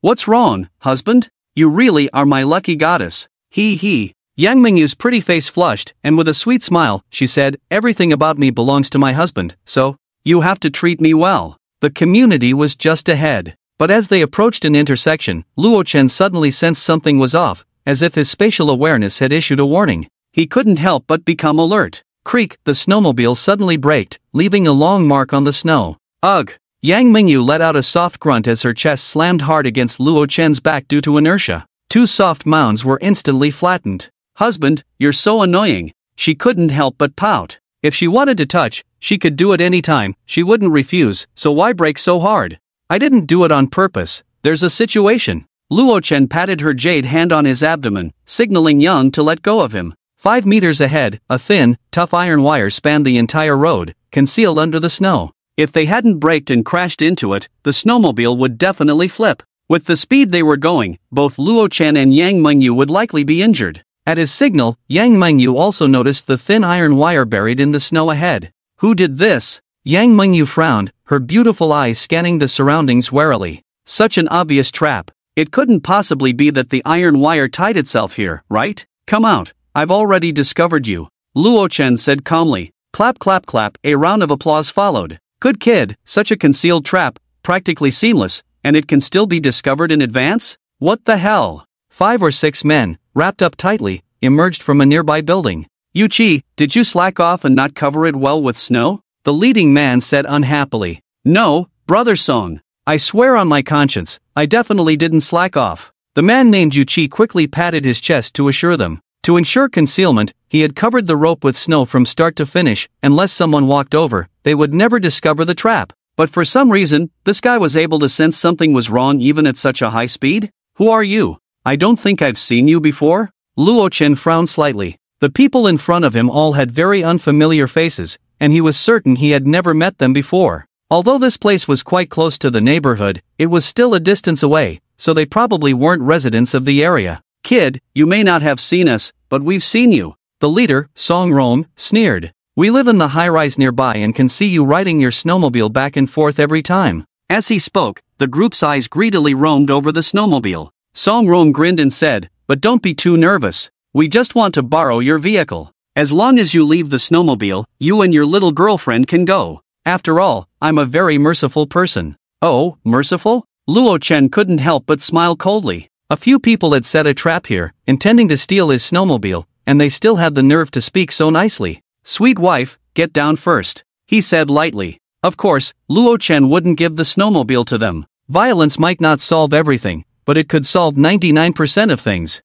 What's wrong, husband? You really are my lucky goddess. He. Yang Mingyu's pretty face flushed, and with a sweet smile, she said, everything about me belongs to my husband, so, you have to treat me well. The community was just ahead. But as they approached an intersection, Luo Chen suddenly sensed something was off, as if his spatial awareness had issued a warning. He couldn't help but become alert. Creak, the snowmobile suddenly braked, leaving a long mark on the snow. Ugh! Yang Mingyu let out a soft grunt as her chest slammed hard against Luo Chen's back due to inertia. Two soft mounds were instantly flattened. Husband, you're so annoying. She couldn't help but pout. If she wanted to touch, she could do it any time, she wouldn't refuse, so why brake so hard? I didn't do it on purpose, there's a situation. Luo Chen patted her jade hand on his abdomen, signaling Yang to let go of him. 5 meters ahead, a thin, tough iron wire spanned the entire road, concealed under the snow. If they hadn't braked and crashed into it, the snowmobile would definitely flip. With the speed they were going, both Luo Chen and Yang Mengyu would likely be injured. At his signal, Yang Mengyu also noticed the thin iron wire buried in the snow ahead. Who did this? Yang Mengyu frowned, her beautiful eyes scanning the surroundings warily. Such an obvious trap. It couldn't possibly be that the iron wire tied itself here, right? Come out, I've already discovered you. Luo Chen said calmly. Clap clap clap, a round of applause followed. Good kid, such a concealed trap, practically seamless, and it can still be discovered in advance? What the hell? 5 or 6 men, wrapped up tightly, emerged from a nearby building. Yuchi, did you slack off and not cover it well with snow? The leading man said unhappily. No, brother Song. I swear on my conscience, I definitely didn't slack off. The man named Yuchi quickly patted his chest to assure them. To ensure concealment, he had covered the rope with snow from start to finish, unless someone walked over, they would never discover the trap. But for some reason, this guy was able to sense something was wrong even at such a high speed? Who are you? I don't think I've seen you before? Luo Chen frowned slightly. The people in front of him all had very unfamiliar faces, and he was certain he had never met them before. Although this place was quite close to the neighborhood, it was still a distance away, so they probably weren't residents of the area. Kid, you may not have seen us, but we've seen you. The leader, Song Rong, sneered. We live in the high-rise nearby and can see you riding your snowmobile back and forth every time. As he spoke, the group's eyes greedily roamed over the snowmobile. Song Rong grinned and said, but don't be too nervous. We just want to borrow your vehicle. As long as you leave the snowmobile, you and your little girlfriend can go. After all, I'm a very merciful person. Oh, merciful? Luo Chen couldn't help but smile coldly. A few people had set a trap here, intending to steal his snowmobile, and they still had the nerve to speak so nicely. Sweet wife, get down first, he said lightly. Of course, Luo Chen wouldn't give the snowmobile to them. Violence might not solve everything, but it could solve 99% of things.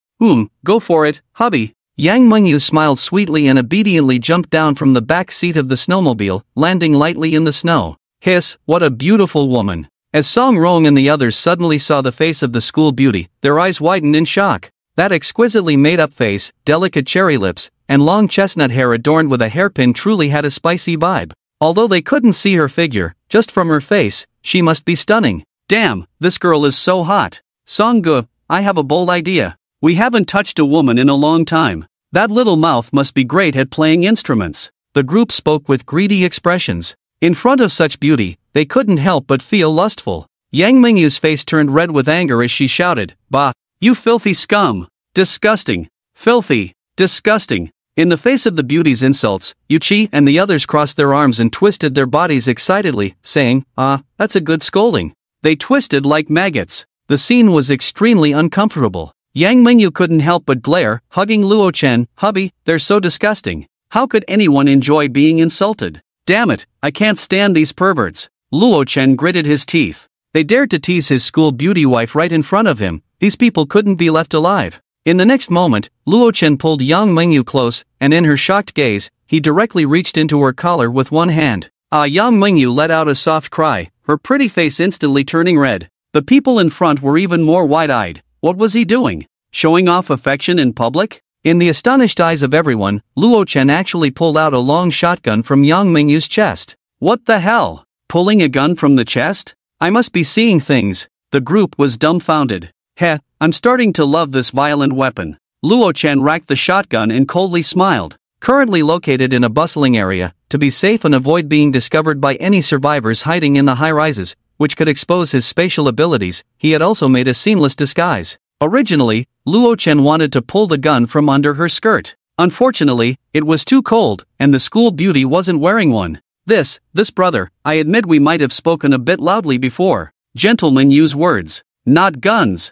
Go for it, hubby. Yang Mengyu smiled sweetly and obediently jumped down from the back seat of the snowmobile, landing lightly in the snow. Hiss, what a beautiful woman. As Song Rong and the others suddenly saw the face of the school beauty, their eyes widened in shock. That exquisitely made-up face, delicate cherry lips, and long chestnut hair adorned with a hairpin truly had a spicy vibe. Although they couldn't see her figure, just from her face, she must be stunning. Damn, this girl is so hot. Song-gu, I have a bold idea. We haven't touched a woman in a long time. That little mouth must be great at playing instruments. The group spoke with greedy expressions. In front of such beauty, they couldn't help but feel lustful. Yang Mengyu's face turned red with anger as she shouted, Bah! You filthy scum! Disgusting! Filthy! Disgusting! In the face of the beauty's insults, Yuchi and the others crossed their arms and twisted their bodies excitedly, saying, that's a good scolding. They twisted like maggots. The scene was extremely uncomfortable. Yang Mengyu couldn't help but glare, hugging Luo Chen. Hubby, they're so disgusting. How could anyone enjoy being insulted? Damn it, I can't stand these perverts. Luo Chen gritted his teeth. They dared to tease his school beauty wife right in front of him. These people couldn't be left alive. In the next moment, Luo Chen pulled Yang Mengyu close, and in her shocked gaze, he directly reached into her collar with one hand. Yang Mengyu let out a soft cry, her pretty face instantly turning red. The people in front were even more wide-eyed. What was he doing? Showing off affection in public? In the astonished eyes of everyone, Luo Chen actually pulled out a long shotgun from Yang Mingyu's chest. What the hell? Pulling a gun from the chest? I must be seeing things. The group was dumbfounded. Heh, I'm starting to love this violent weapon. Luo Chen racked the shotgun and coldly smiled. Currently located in a bustling area, to be safe and avoid being discovered by any survivors hiding in the high-rises, which could expose his spatial abilities, he had also made a seamless disguise. Originally, Luo Chen wanted to pull the gun from under her skirt. Unfortunately, it was too cold, and the school beauty wasn't wearing one. This brother, I admit we might have spoken a bit loudly before. Gentlemen use words, not guns.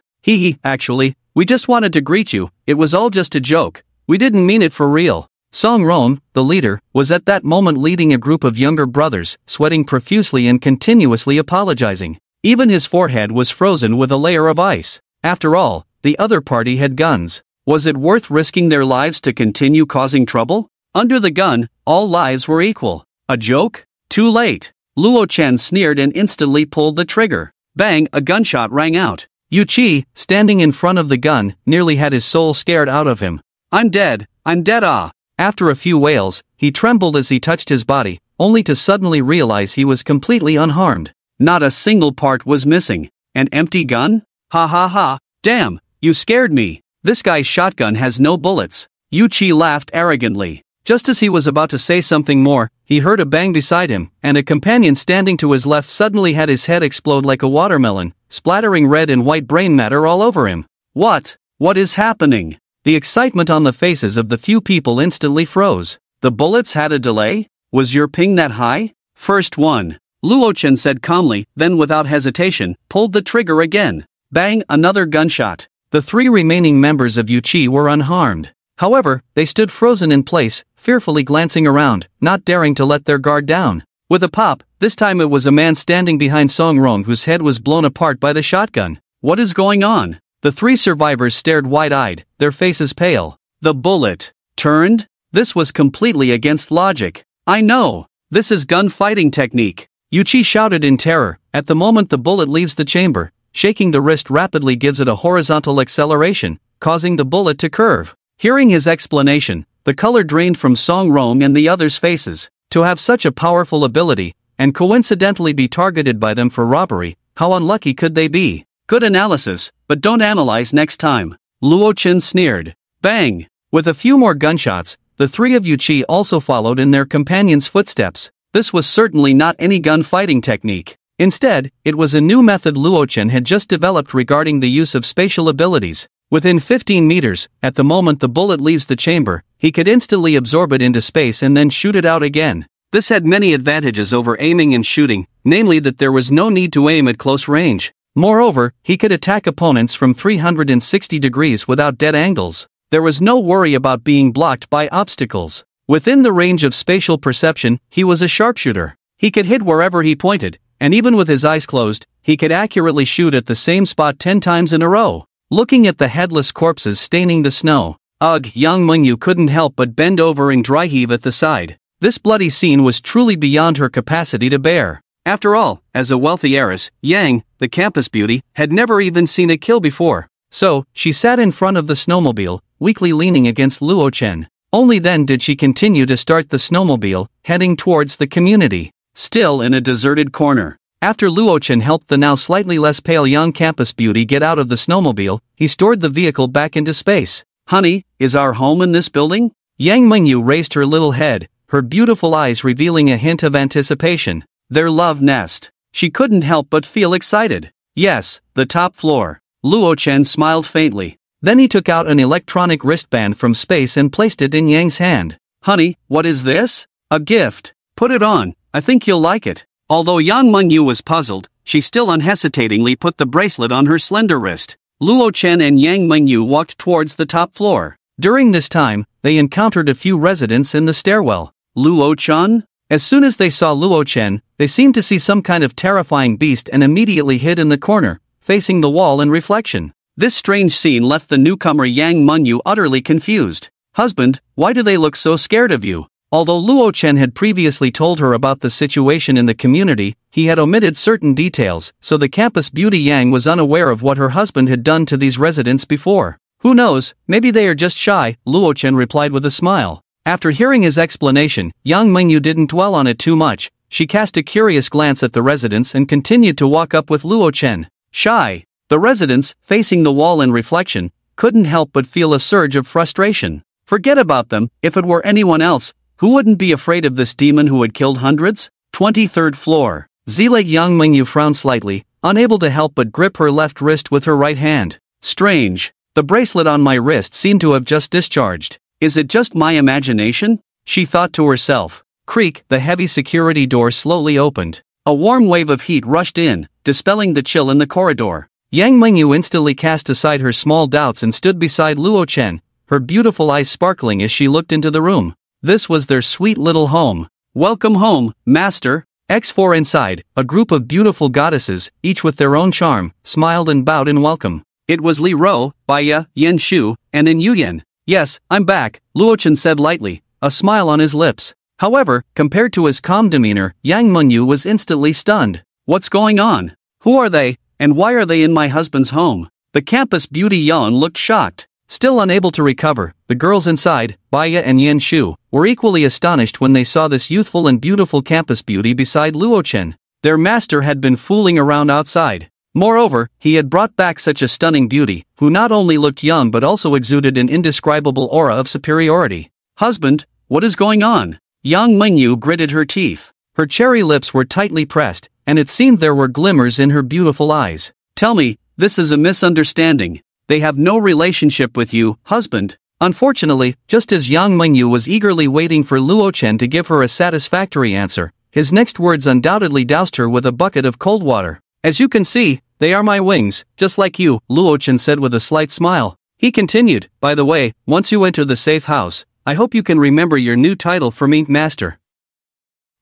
Actually, we just wanted to greet you, it was all just a joke. We didn't mean it for real. Song Ron, the leader, was at that moment leading a group of younger brothers, sweating profusely and continuously apologizing. Even his forehead was frozen with a layer of ice. After all, the other party had guns. Was it worth risking their lives to continue causing trouble? Under the gun, all lives were equal. A joke? Too late. Luo Chen sneered and instantly pulled the trigger. Bang, a gunshot rang out. Yu Qi, standing in front of the gun, nearly had his soul scared out of him. I'm dead ah. After a few wails, he trembled as he touched his body, only to suddenly realize he was completely unharmed. Not a single part was missing. An empty gun? Ha. Damn, you scared me. This guy's shotgun has no bullets. Yu Qi laughed arrogantly. Just as he was about to say something more, he heard a bang beside him, and a companion standing to his left suddenly had his head explode like a watermelon, splattering red and white brain matter all over him. What is happening? The excitement on the faces of the few people instantly froze. The bullets had a delay? Was your ping that high? First one. Luo Chen said calmly, then without hesitation, pulled the trigger again. Bang, another gunshot. The three remaining members of Yu Qi were unharmed. However, they stood frozen in place, fearfully glancing around, not daring to let their guard down. With a pop, this time it was a man standing behind Song Rong whose head was blown apart by the shotgun. What is going on? The three survivors stared wide-eyed, their faces pale. The bullet turned? This was completely against logic. I know. This is gun-fighting technique. Yu Qi shouted in terror. At the moment the bullet leaves the chamber, shaking the wrist rapidly gives it a horizontal acceleration, causing the bullet to curve. Hearing his explanation, the color drained from Song Rong and the others' faces. To have such a powerful ability, and coincidentally be targeted by them for robbery, how unlucky could they be? Good analysis, but don't analyze next time. Luo Chen sneered. Bang! With a few more gunshots, the three of Yu Qi also followed in their companions' footsteps. This was certainly not any gun-fighting technique. Instead, it was a new method Luo Chen had just developed regarding the use of spatial abilities. Within 15 meters, at the moment the bullet leaves the chamber, he could instantly absorb it into space and then shoot it out again. This had many advantages over aiming and shooting, namely that there was no need to aim at close range. Moreover, he could attack opponents from 360 degrees without dead angles. There was no worry about being blocked by obstacles. Within the range of spatial perception, he was a sharpshooter. He could hit wherever he pointed, and even with his eyes closed, he could accurately shoot at the same spot 10 times in a row. Looking at the headless corpses staining the snow, Yang Mengyu couldn't help but bend over and dry heave at the side. This bloody scene was truly beyond her capacity to bear. After all, as a wealthy heiress, Yang, the campus beauty, had never even seen a kill before. So, she sat in front of the snowmobile, weakly leaning against Luo Chen. Only then did she continue to start the snowmobile, heading towards the community. Still in a deserted corner. After Luo Chen helped the now slightly less pale young campus beauty get out of the snowmobile, he stored the vehicle back into space. Honey, is our home in this building? Yang Mengyu raised her little head, her beautiful eyes revealing a hint of anticipation. Their love nest. She couldn't help but feel excited. Yes, the top floor. Luo Chen smiled faintly. Then he took out an electronic wristband from space and placed it in Yang's hand. Honey, what is this? A gift. Put it on, I think you'll like it. Although Yang Mengyu was puzzled, she still unhesitatingly put the bracelet on her slender wrist. Luo Chen and Yang Mengyu walked towards the top floor. During this time, they encountered a few residents in the stairwell. Luo Chen? As soon as they saw Luo Chen, they seemed to see some kind of terrifying beast and immediately hid in the corner, facing the wall in reflection. This strange scene left the newcomer Yang Mengyu utterly confused. Husband, why do they look so scared of you? Although Luo Chen had previously told her about the situation in the community, he had omitted certain details, so the campus beauty Yang was unaware of what her husband had done to these residents before. Who knows, maybe they are just shy, Luo Chen replied with a smile. After hearing his explanation, Yang Mingyu didn't dwell on it too much. She cast a curious glance at the residents and continued to walk up with Luo Chen. Shy. The residents, facing the wall in reflection, couldn't help but feel a surge of frustration. Forget about them, if it were anyone else, who wouldn't be afraid of this demon who had killed hundreds? 23rd floor. Zile Yang Mingyu frowned slightly, unable to help but grip her left wrist with her right hand. Strange. The bracelet on my wrist seemed to have just discharged. Is it just my imagination? She thought to herself. Creak, the heavy security door slowly opened. A warm wave of heat rushed in, dispelling the chill in the corridor. Yang Mingyu instantly cast aside her small doubts and stood beside Luo Chen, her beautiful eyes sparkling as she looked into the room. This was their sweet little home. Welcome home, master. X4 inside, a group of beautiful goddesses, each with their own charm, smiled and bowed in welcome. It was Li Rou, Baiya, Yan Shu, and Yin Yuyan. Yes, I'm back, Luo Chen said lightly, a smile on his lips. However, compared to his calm demeanor, Yang Mingyu was instantly stunned. What's going on? Who are they, and why are they in my husband's home? The campus beauty Yan looked shocked. Still unable to recover, the girls inside, Baiya and Yan Shu, were equally astonished when they saw this youthful and beautiful campus beauty beside Luo Chen. Their master had been fooling around outside. Moreover, he had brought back such a stunning beauty, who not only looked young but also exuded an indescribable aura of superiority. Husband, what is going on? Yang Mingyu gritted her teeth. Her cherry lips were tightly pressed, and it seemed there were glimmers in her beautiful eyes. Tell me, this is a misunderstanding. They have no relationship with you, husband. Unfortunately, just as Yang Mingyu was eagerly waiting for Luo Chen to give her a satisfactory answer, his next words undoubtedly doused her with a bucket of cold water. As you can see, they are my wings, just like you, Luo Chen said with a slight smile. He continued, by the way, once you enter the safe house, I hope you can remember your new title for me, master.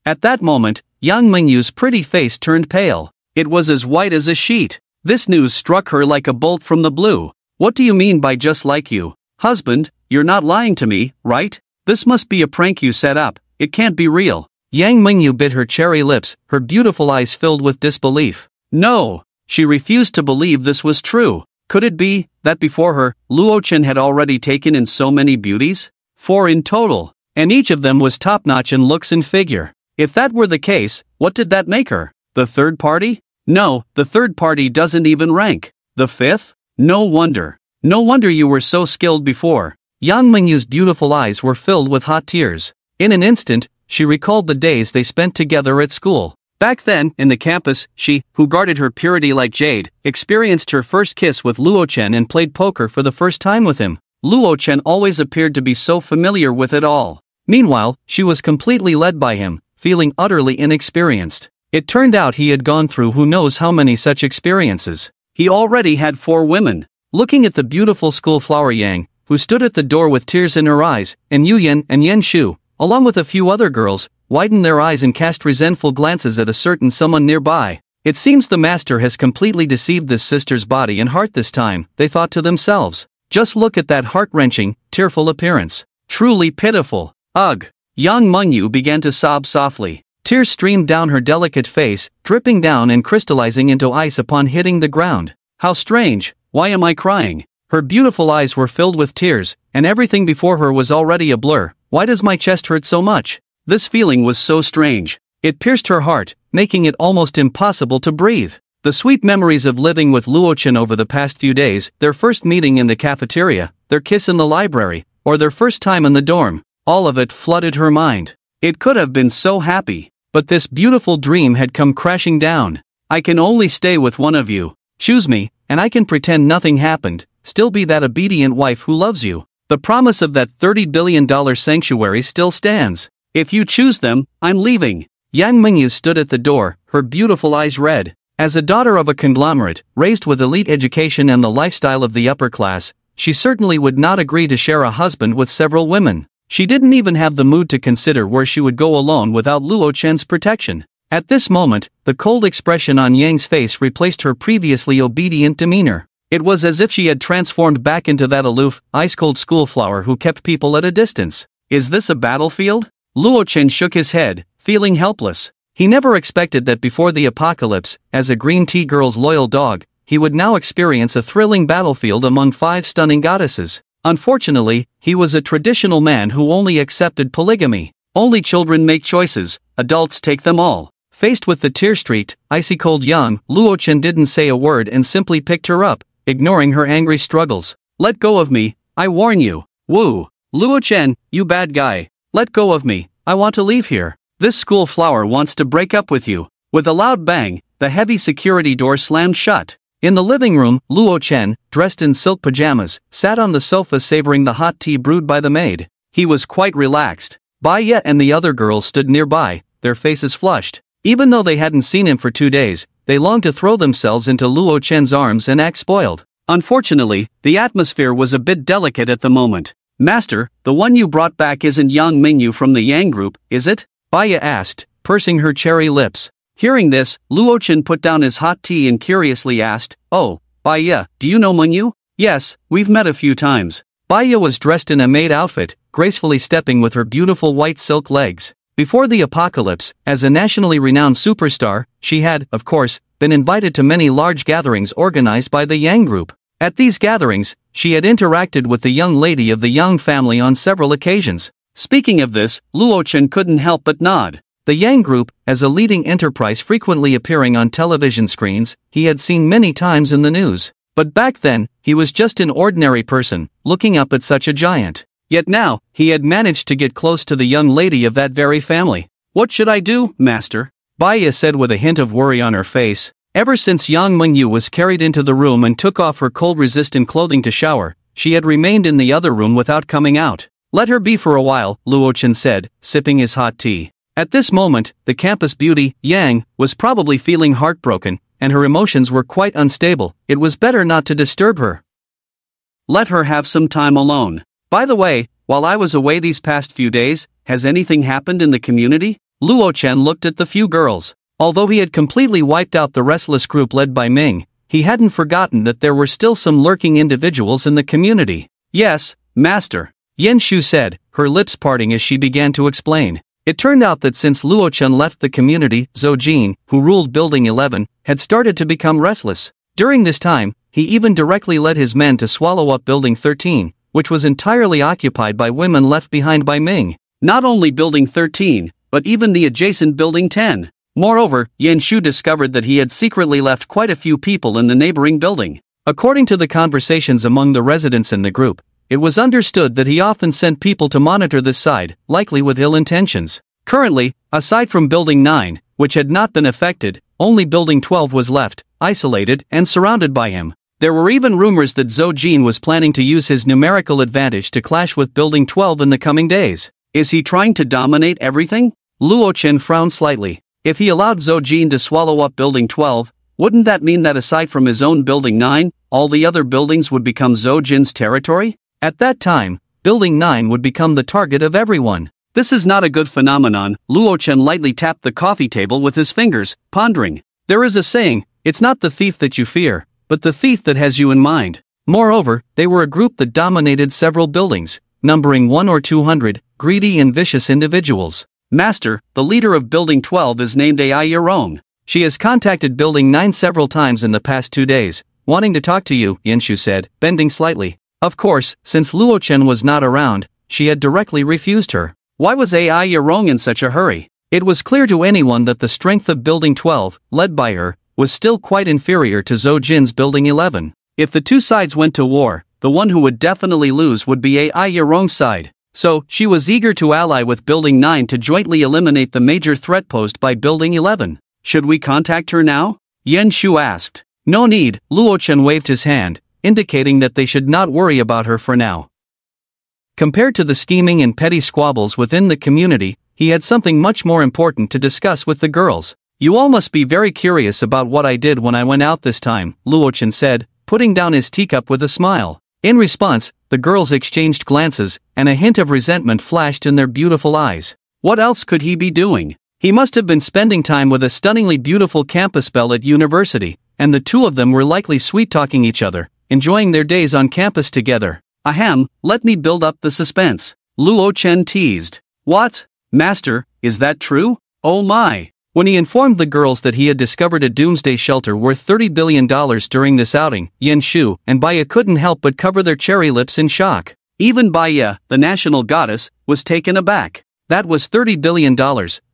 At that moment, Yang Mingyu's pretty face turned pale. It was as white as a sheet. This news struck her like a bolt from the blue. What do you mean by just like you? Husband, you're not lying to me, right? This must be a prank you set up, it can't be real. Yang Mingyu bit her cherry lips, her beautiful eyes filled with disbelief. No! She refused to believe this was true. Could it be that before her, Luo Chen had already taken in so many beauties? 4 in total, and each of them was top-notch in looks and figure. If that were the case, what did that make her? The third party? No, the third party doesn't even rank. The fifth? No wonder. No wonder you were so skilled before. Yang Mingyu's beautiful eyes were filled with hot tears. In an instant, she recalled the days they spent together at school. Back then, in the campus, she, who guarded her purity like jade, experienced her first kiss with Luo Chen and played poker for the first time with him. Luo Chen always appeared to be so familiar with it all. Meanwhile, she was completely led by him, feeling utterly inexperienced. It turned out he had gone through who knows how many such experiences. He already had 4 women. Looking at the beautiful schoolflower Yang, who stood at the door with tears in her eyes, and Yuyan and Yan Shu, along with a few other girls, widened their eyes and cast resentful glances at a certain someone nearby. It seems the master has completely deceived this sister's body and heart this time, they thought to themselves. Just look at that heart-wrenching, tearful appearance. Truly pitiful. Ugh. Yang Mingyu began to sob softly. Tears streamed down her delicate face, dripping down and crystallizing into ice upon hitting the ground. How strange, why am I crying? Her beautiful eyes were filled with tears, and everything before her was already a blur. Why does my chest hurt so much? This feeling was so strange. It pierced her heart, making it almost impossible to breathe. The sweet memories of living with Luo Chen over the past few days, their first meeting in the cafeteria, their kiss in the library, or their first time in the dorm, all of it flooded her mind. It could have been so happy, but this beautiful dream had come crashing down. I can only stay with one of you. Choose me, and I can pretend nothing happened, still be that obedient wife who loves you. The promise of that $30 billion sanctuary still stands. If you choose them, I'm leaving. Yang Mingyu stood at the door, her beautiful eyes red. As a daughter of a conglomerate, raised with elite education and the lifestyle of the upper class, she certainly would not agree to share a husband with several women. She didn't even have the mood to consider where she would go alone without Luo Chen's protection. At this moment, the cold expression on Yang's face replaced her previously obedient demeanor. It was as if she had transformed back into that aloof, ice-cold schoolflower who kept people at a distance. Is this a battlefield? Luo Chen shook his head, feeling helpless. He never expected that before the apocalypse, as a green tea girl's loyal dog, he would now experience a thrilling battlefield among 5 stunning goddesses. Unfortunately, he was a traditional man who only accepted polygamy. Only children make choices, adults take them all. Faced with the tear-streaked, icy-cold young Luo Chen didn't say a word and simply picked her up, ignoring her angry struggles. "Let go of me, I warn you." "Woo! Luo Chen, you bad guy. Let go of me, I want to leave here. This school flower wants to break up with you." With a loud bang, the heavy security door slammed shut. In the living room, Luo Chen, dressed in silk pajamas, sat on the sofa savoring the hot tea brewed by the maid. He was quite relaxed. Bai Ye and the other girls stood nearby, their faces flushed. Even though they hadn't seen him for 2 days, they longed to throw themselves into Luo Chen's arms and act spoiled. Unfortunately, the atmosphere was a bit delicate at the moment. "Master, the one you brought back isn't Yang Mingyu from the Yang group, is it?" Bai Ye asked, pursing her cherry lips. Hearing this, Luo Chen put down his hot tea and curiously asked, "Oh, Bai Ye, do you know Mingyu?" "Yes, we've met a few times." Bai Ye was dressed in a maid outfit, gracefully stepping with her beautiful white silk legs. Before the apocalypse, as a nationally renowned superstar, she had, of course, been invited to many large gatherings organized by the Yang group. At these gatherings, she had interacted with the young lady of the Yang family on several occasions. Speaking of this, Luo Chen couldn't help but nod. The Yang group, as a leading enterprise frequently appearing on television screens, he had seen many times in the news. But back then, he was just an ordinary person, looking up at such a giant. Yet now, he had managed to get close to the young lady of that very family. "What should I do, master?" Bai Ye said with a hint of worry on her face. Ever since Yang Mingyu was carried into the room and took off her cold-resistant clothing to shower, she had remained in the other room without coming out. "Let her be for a while," Luo Chen said, sipping his hot tea. At this moment, the campus beauty, Yang, was probably feeling heartbroken, and her emotions were quite unstable. It was better not to disturb her. Let her have some time alone. "By the way, while I was away these past few days, has anything happened in the community?" Luo Chen looked at the few girls. Although he had completely wiped out the restless group led by Ming, he hadn't forgotten that there were still some lurking individuals in the community. "Yes, master," Yen Shu said, her lips parting as she began to explain. It turned out that since Luo Chen left the community, Zhou Jin, who ruled Building 11, had started to become restless. During this time, he even directly led his men to swallow up Building 13, which was entirely occupied by women left behind by Ming. Not only Building 13, but even the adjacent Building 10. Moreover, Yen Shu discovered that he had secretly left quite a few people in the neighboring building. According to the conversations among the residents in the group, it was understood that he often sent people to monitor this side, likely with ill intentions. Currently, aside from Building 9, which had not been affected, only Building 12 was left, isolated and surrounded by him. There were even rumors that Zhou Jin was planning to use his numerical advantage to clash with Building 12 in the coming days. Is he trying to dominate everything? Luo Chen frowned slightly. If he allowed Zhou Jin to swallow up Building 12, wouldn't that mean that aside from his own Building 9, all the other buildings would become Zhou Jin's territory? At that time, Building 9 would become the target of everyone. This is not a good phenomenon. Luo Chen lightly tapped the coffee table with his fingers, pondering. There is a saying, it's not the thief that you fear, but the thief that has you in mind. Moreover, they were a group that dominated several buildings, numbering 100 or 200, greedy and vicious individuals. "Master, the leader of Building 12 is named Ai Yerong. She has contacted Building 9 several times in the past 2 days, wanting to talk to you," Yanshu said, bending slightly. Of course, since Luo Chen was not around, she had directly refused her. Why was Ai Yerong in such a hurry? It was clear to anyone that the strength of Building 12, led by her, was still quite inferior to Zhou Jin's Building 11. If the two sides went to war, the one who would definitely lose would be Ai Yerong's side. So, she was eager to ally with Building 9 to jointly eliminate the major threat posed by Building 11. "Should we contact her now?" Yen Shu asked. "No need," Luo Chen waved his hand, indicating that they should not worry about her for now. Compared to the scheming and petty squabbles within the community, he had something much more important to discuss with the girls. "You all must be very curious about what I did when I went out this time," Luo Chen said, putting down his teacup with a smile. In response, the girls exchanged glances, and a hint of resentment flashed in their beautiful eyes. What else could he be doing? He must have been spending time with a stunningly beautiful campus belle at university, and the two of them were likely sweet-talking each other, enjoying their days on campus together. "Ahem, let me build up the suspense," Luo Chen teased. "What? Master, is that true? Oh my! When he informed the girls that he had discovered a doomsday shelter worth $30 billion during this outing, Yen Shu and Baya couldn't help but cover their cherry lips in shock. Even Baya, the national goddess, was taken aback. That was $30 billion,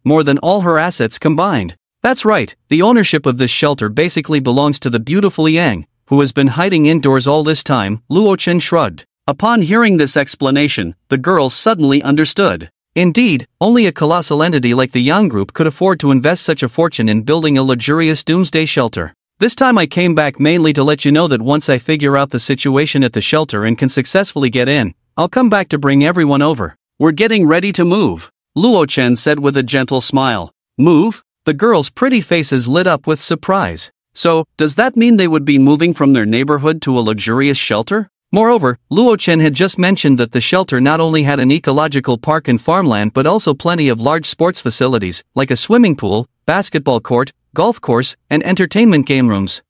more than all her assets combined. That's right, the ownership of this shelter basically belongs to the beautiful Yang, who has been hiding indoors all this time, Luo Chen shrugged. Upon hearing this explanation, the girls suddenly understood. Indeed, only a colossal entity like the Yang Group could afford to invest such a fortune in building a luxurious doomsday shelter. This time I came back mainly to let you know that once I figure out the situation at the shelter and can successfully get in, I'll come back to bring everyone over. We're getting ready to move, Luo Chen said with a gentle smile. Move? The girls' pretty faces lit up with surprise. So, does that mean they would be moving from their neighborhood to a luxurious shelter? Moreover, Luo Chen had just mentioned that the shelter not only had an ecological park and farmland but also plenty of large sports facilities, like a swimming pool, basketball court, golf course, and entertainment game rooms.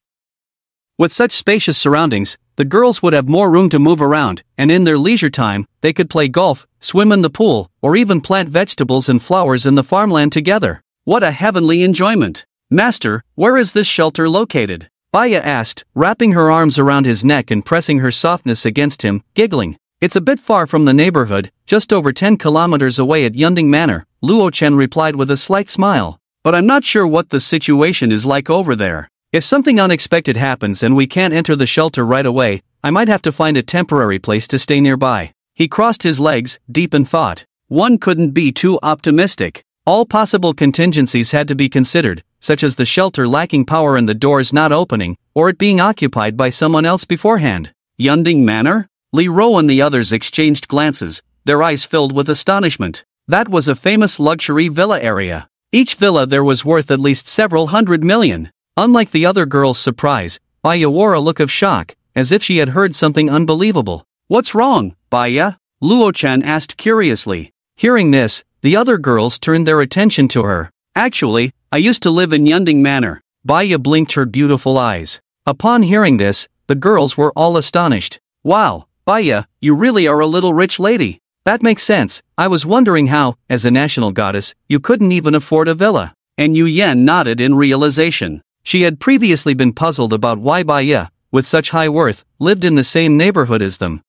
With such spacious surroundings, the girls would have more room to move around, and in their leisure time, they could play golf, swim in the pool, or even plant vegetables and flowers in the farmland together. What a heavenly enjoyment! Master, where is this shelter located? Baya asked, wrapping her arms around his neck and pressing her softness against him, giggling. It's a bit far from the neighborhood, just over 10 kilometers away at Yunding Manor, Luo Chen replied with a slight smile. But I'm not sure what the situation is like over there. If something unexpected happens and we can't enter the shelter right away, I might have to find a temporary place to stay nearby. He crossed his legs, deep in thought. One couldn't be too optimistic. All possible contingencies had to be considered, such as the shelter lacking power and the doors not opening, or it being occupied by someone else beforehand. Yunding Manor? Li Ro and the others exchanged glances, their eyes filled with astonishment. That was a famous luxury villa area. Each villa there was worth at least several hundred million. Unlike the other girls' surprise, Baya wore a look of shock, as if she had heard something unbelievable. What's wrong, Baya? Luo Chen asked curiously. Hearing this, the other girls turned their attention to her. Actually, I used to live in Yunding Manor. Baya blinked her beautiful eyes. Upon hearing this, the girls were all astonished. Wow, Baya, you really are a little rich lady. That makes sense. I was wondering how, as a national goddess, you couldn't even afford a villa. And Yu Yen nodded in realization. She had previously been puzzled about why Baya, with such high worth, lived in the same neighborhood as them.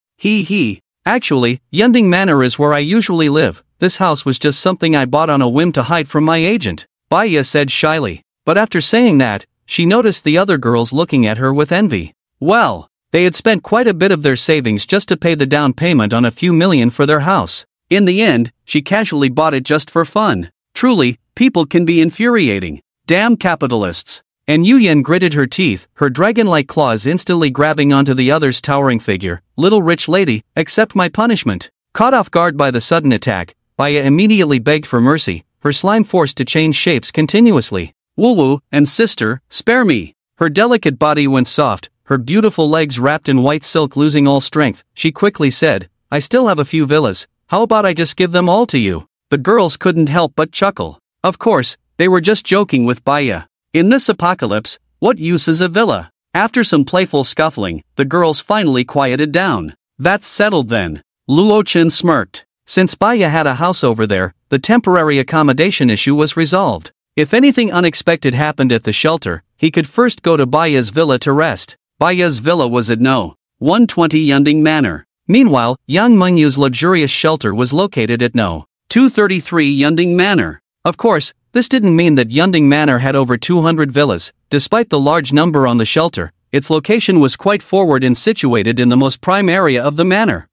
Actually, Yunding Manor is where I usually live. This house was just something I bought on a whim to hide from my agent, Baya said shyly. But after saying that, she noticed the other girls looking at her with envy. Well, they had spent quite a bit of their savings just to pay the down payment on a few million for their house. In the end, she casually bought it just for fun. Truly, people can be infuriating. Damn capitalists. And Yu Yen gritted her teeth, her dragon-like claws instantly grabbing onto the other's towering figure. Little rich lady, accept my punishment. Caught off guard by the sudden attack, Baya immediately begged for mercy, her slime forced to change shapes continuously. Woo-woo, and sister, spare me. Her delicate body went soft, her beautiful legs wrapped in white silk losing all strength. She quickly said, I still have a few villas, how about I just give them all to you? The girls couldn't help but chuckle. Of course, they were just joking with Baya. In this apocalypse, what use is a villa? After some playful scuffling, the girls finally quieted down. That's settled then. Luo Chen smirked. Since Baya had a house over there, the temporary accommodation issue was resolved. If anything unexpected happened at the shelter, he could first go to Baya's villa to rest. Baya's villa was at No. 120 Yunding Manor. Meanwhile, Yang Mengyu's luxurious shelter was located at No. 233 Yunding Manor. Of course, this didn't mean that Yunding Manor had over 200 villas. Despite the large number on the shelter, its location was quite forward and situated in the most prime area of the manor.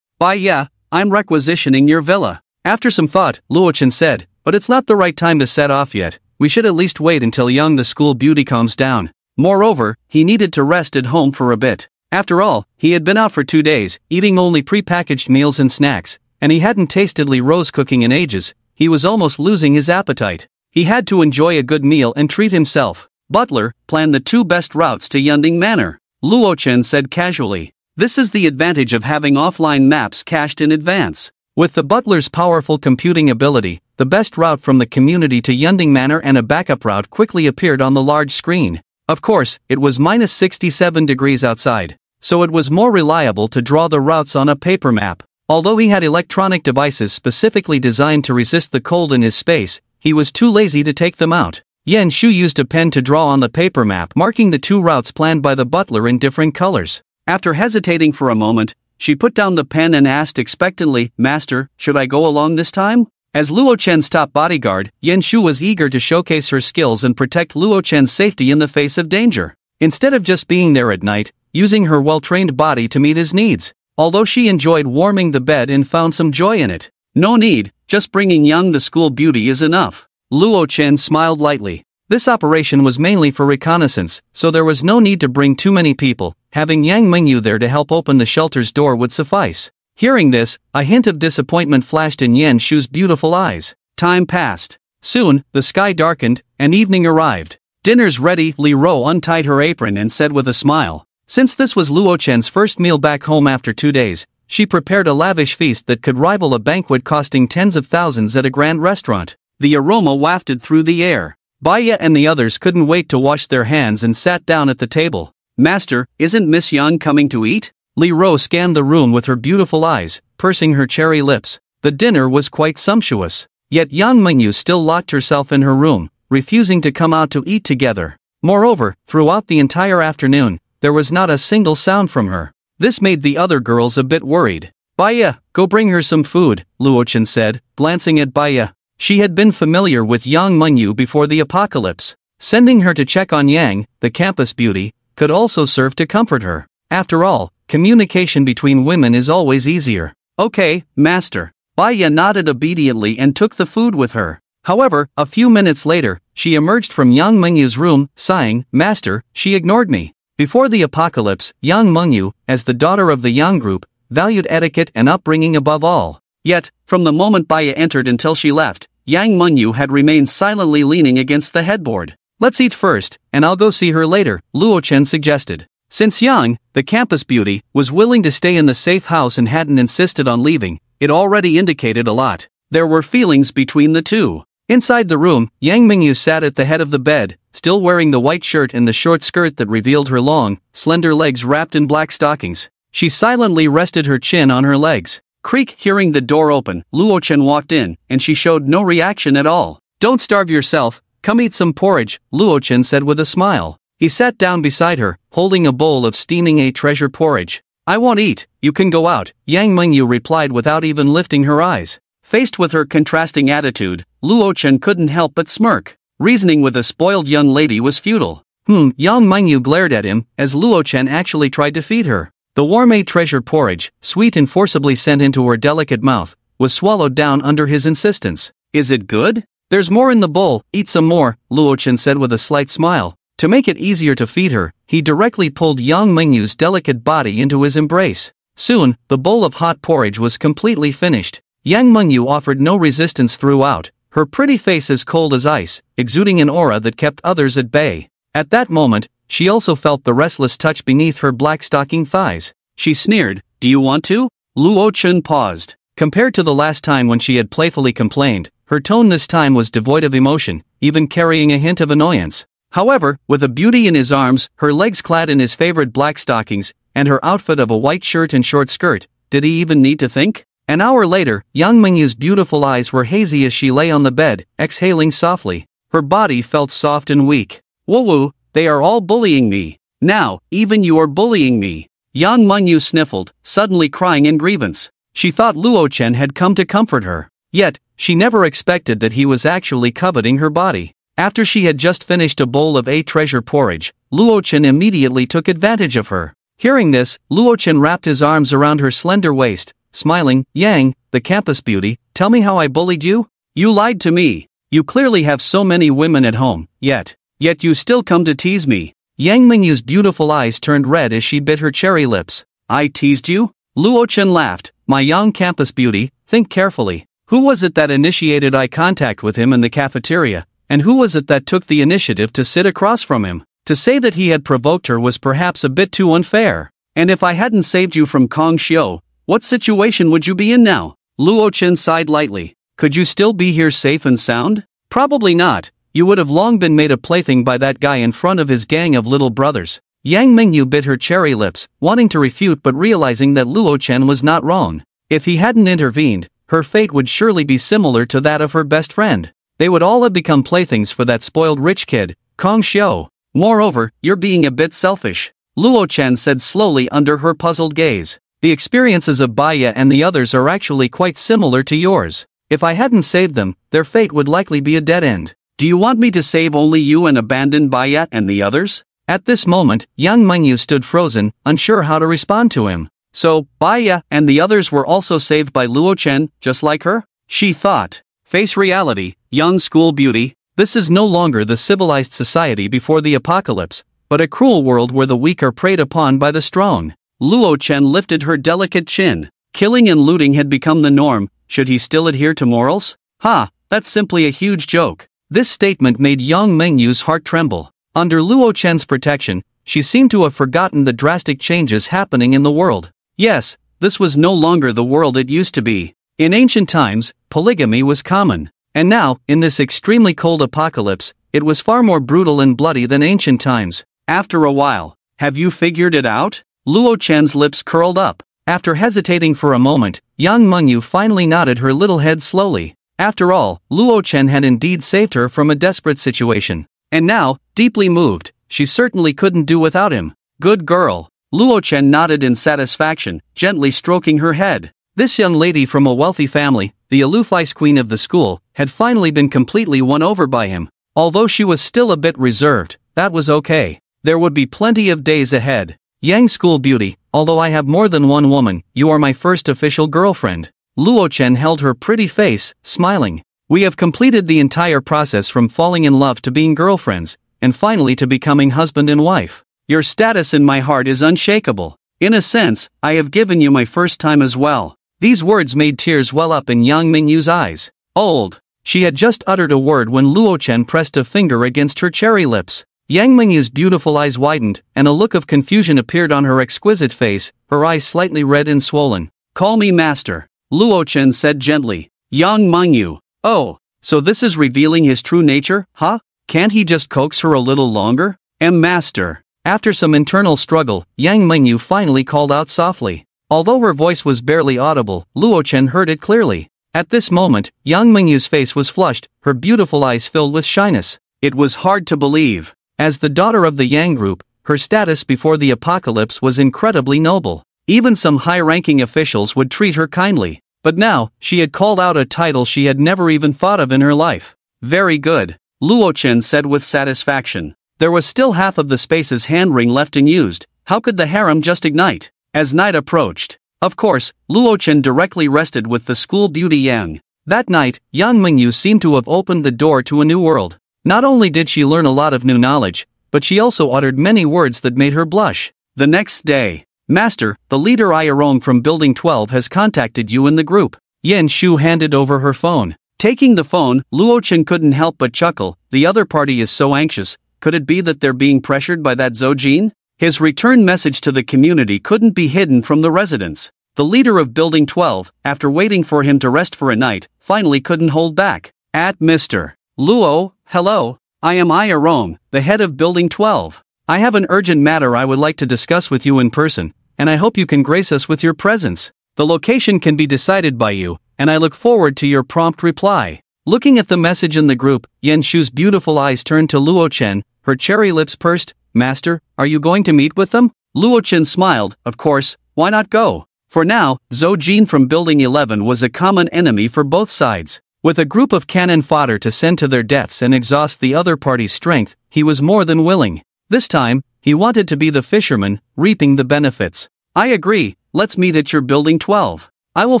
Baya, I'm requisitioning your villa. After some thought, Luo Chen said, but it's not the right time to set off yet. We should at least wait until Young the school beauty calms down. Moreover, he needed to rest at home for a bit. After all, he had been out for 2 days, eating only pre-packaged meals and snacks, and he hadn't tasted Li Ro's cooking in ages. He was almost losing his appetite. He had to enjoy a good meal and treat himself. Butler, plan the 2 best routes to Yunding Manor, Luo Chen said casually. This is the advantage of having offline maps cached in advance. With the butler's powerful computing ability, the best route from the community to Yunding Manor and a backup route quickly appeared on the large screen. Of course, it was minus 67 degrees outside, so it was more reliable to draw the routes on a paper map. Although he had electronic devices specifically designed to resist the cold in his space, he was too lazy to take them out. Yan Shu used a pen to draw on the paper map marking the 2 routes planned by the butler in different colors. After hesitating for a moment, she put down the pen and asked expectantly, "Master, should I go along this time?" As Luo Chen's top bodyguard, Yan Shu was eager to showcase her skills and protect Luo Chen's safety in the face of danger. Instead of just being there at night, using her well-trained body to meet his needs. Although she enjoyed warming the bed and found some joy in it. No need, just bringing Yang the school beauty is enough. Luo Chen smiled lightly. This operation was mainly for reconnaissance, so there was no need to bring too many people. Having Yang Mingyu there to help open the shelter's door would suffice. Hearing this, a hint of disappointment flashed in Yan Shu's beautiful eyes. Time passed. Soon, the sky darkened, and evening arrived. "Dinner's ready." Li Ro untied her apron and said with a smile. Since this was Luo Chen's first meal back home after 2 days, she prepared a lavish feast that could rival a banquet costing tens of thousands at a grand restaurant. The aroma wafted through the air. Baya and the others couldn't wait to wash their hands and sat down at the table. "Master, isn't Miss Yang coming to eat?" Li Ro scanned the room with her beautiful eyes, pursing her cherry lips. The dinner was quite sumptuous. Yet Yang Mingyu still locked herself in her room, refusing to come out to eat together. Moreover, throughout the entire afternoon, there was not a single sound from her. This made the other girls a bit worried. "Baya, go bring her some food," Luo Chen said, glancing at Baya. She had been familiar with Yang Mingyu before the apocalypse. Sending her to check on Yang, the campus beauty, could also serve to comfort her. After all, communication between women is always easier. "Okay, master." Baya nodded obediently and took the food with her. However, a few minutes later, she emerged from Yang Mingyu's room, sighing, "Master, she ignored me." Before the apocalypse, Yang Mingyu, as the daughter of the Yang group, valued etiquette and upbringing above all. Yet, from the moment Baya entered until she left, Yang Mingyu had remained silently leaning against the headboard. "Let's eat first, and I'll go see her later," Luo Chen suggested. Since Yang, the campus beauty, was willing to stay in the safe house and hadn't insisted on leaving, it already indicated a lot. There were feelings between the two. Inside the room, Yang Mingyu sat at the head of the bed, still wearing the white shirt and the short skirt that revealed her long, slender legs wrapped in black stockings. She silently rested her chin on her legs. Creak. Hearing the door open, Luo Chen walked in, and she showed no reaction at all. "Don't starve yourself, come eat some porridge," Luo Chen said with a smile. He sat down beside her, holding a bowl of steaming treasure porridge. "I won't eat, you can go out," Yang Mingyu replied without even lifting her eyes. Faced with her contrasting attitude, Luo Chen couldn't help but smirk. Reasoning with a spoiled young lady was futile. Yang Mingyu glared at him, as Luo Chen actually tried to feed her. The warm treasure porridge, sweet and forcibly sent into her delicate mouth, was swallowed down under his insistence. "Is it good?" "There's more in the bowl, eat some more," Luo Chen said with a slight smile. To make it easier to feed her, he directly pulled Yang Mingyu's delicate body into his embrace. Soon, the bowl of hot porridge was completely finished. Yang Mingyu offered no resistance throughout, her pretty face as cold as ice, exuding an aura that kept others at bay. At that moment, she also felt the restless touch beneath her black stocking thighs. She sneered, "Do you want to?" Luo Chen paused. Compared to the last time when she had playfully complained, her tone this time was devoid of emotion, even carrying a hint of annoyance. However, with a beauty in his arms, her legs clad in his favorite black stockings, and her outfit of a white shirt and short skirt, did he even need to think? An hour later, Yang Mingyu's beautiful eyes were hazy as she lay on the bed, exhaling softly. Her body felt soft and weak. "Woo-woo, they are all bullying me. Now, even you are bullying me." Yang Mingyu sniffled, suddenly crying in grievance. She thought Luo Chen had come to comfort her. Yet, she never expected that he was actually coveting her body. After she had just finished a bowl of treasure porridge, Luo Chen immediately took advantage of her. Hearing this, Luo Chen wrapped his arms around her slender waist, smiling. "Yang, the campus beauty, tell me how I bullied you?" "You lied to me. You clearly have so many women at home, yet you still come to tease me." Yang Mingyu's beautiful eyes turned red as she bit her cherry lips. "I teased you?" Luo Chen laughed. "My young campus beauty, think carefully. Who was it that initiated eye contact with him in the cafeteria? And who was it that took the initiative to sit across from him? To say that he had provoked her was perhaps a bit too unfair. And if I hadn't saved you from Kong Xiu, what situation would you be in now?" Luo Chen sighed lightly. "Could you still be here safe and sound?" "Probably not. You would have long been made a plaything by that guy in front of his gang of little brothers." Yang Mingyu bit her cherry lips, wanting to refute but realizing that Luo Chen was not wrong. If he hadn't intervened, her fate would surely be similar to that of her best friend. they would all have become playthings for that spoiled rich kid, Kong Xiao. Moreover, you're being a bit selfish, Luo Chen said slowly under her puzzled gaze. The experiences of Baya and the others are actually quite similar to yours. If I hadn't saved them, their fate would likely be a dead end. Do you want me to save only you and abandon Baya and the others? At this moment, young Mengyu stood frozen, unsure how to respond to him. So, Baya and the others were also saved by Luo Chen, just like her? She thought. Face reality, young school beauty. This is no longer the civilized society before the apocalypse, but a cruel world where the weak are preyed upon by the strong. Luo Chen lifted her delicate chin. Killing and looting had become the norm. Should he still adhere to morals? Ha, that's simply a huge joke. This statement made young Mengyu's heart tremble. Under Luo Chen's protection, she seemed to have forgotten the drastic changes happening in the world. Yes, this was no longer the world it used to be. In ancient times, polygamy was common. And now, in this extremely cold apocalypse, it was far more brutal and bloody than ancient times. After a while, have you figured it out? Luo Chen's lips curled up. After hesitating for a moment, young Mengyu finally nodded her little head slowly. After all, Luo Chen had indeed saved her from a desperate situation. And now, deeply moved, she certainly couldn't do without him. Good girl. Luo Chen nodded in satisfaction, gently stroking her head. This young lady from a wealthy family, the aloof ice queen of the school, had finally been completely won over by him. Although she was still a bit reserved, that was okay. There would be plenty of days ahead. Yang school beauty, although I have more than one woman, you are my first official girlfriend. Luo Chen held her pretty face, smiling. We have completed the entire process from falling in love to being girlfriends, and finally to becoming husband and wife. Your status in my heart is unshakable. In a sense, I have given you my first time as well. These words made tears well up in Yang Mengyu's eyes. Old. She had just uttered a word when Luo Chen pressed a finger against her cherry lips. Yang Mengyu's beautiful eyes widened, and a look of confusion appeared on her exquisite face, her eyes slightly red and swollen. Call me master, Luo Chen said gently. Yang Mengyu. Oh, so this is revealing his true nature, huh? Can't he just coax her a little longer? Master. After some internal struggle, Yang Mengyu finally called out softly. Although her voice was barely audible, Luo Chen heard it clearly. At this moment, Yang Mengyu's face was flushed, her beautiful eyes filled with shyness. It was hard to believe. As the daughter of the Yang group, her status before the apocalypse was incredibly noble. Even some high-ranking officials would treat her kindly. But now, she had called out a title she had never even thought of in her life. Very good, Luo Chen said with satisfaction. There was still half of the space's hand ring left unused. How could the harem just ignite? As night approached, of course, Luo Chen directly rested with the school beauty Yang. That night, young Mengyu seemed to have opened the door to a new world. Not only did she learn a lot of new knowledge, but she also uttered many words that made her blush. The next day, Master, the leader Iarong from Building 12 has contacted you in the group. Yen Shu handed over her phone. Taking the phone, Luo Chen couldn't help but chuckle. The other party is so anxious. Could it be that they're being pressured by that Zhou Jin? His return message to the community couldn't be hidden from the residents. The leader of Building 12, after waiting for him to rest for a night, finally couldn't hold back. At Mr. Luo, hello, I am Iarong, the head of Building 12. I have an urgent matter I would like to discuss with you in person, and I hope you can grace us with your presence. The location can be decided by you, and I look forward to your prompt reply. Looking at the message in the group, Yen Shu's beautiful eyes turned to Luo Chen, her cherry lips pursed. Master, are you going to meet with them? Luo Chen smiled. Of course, why not go? For now, Zhou Jin from Building 11 was a common enemy for both sides. With a group of cannon fodder to send to their deaths and exhaust the other party's strength, he was more than willing. This time, he wanted to be the fisherman, reaping the benefits. I agree, let's meet at your Building 12. I will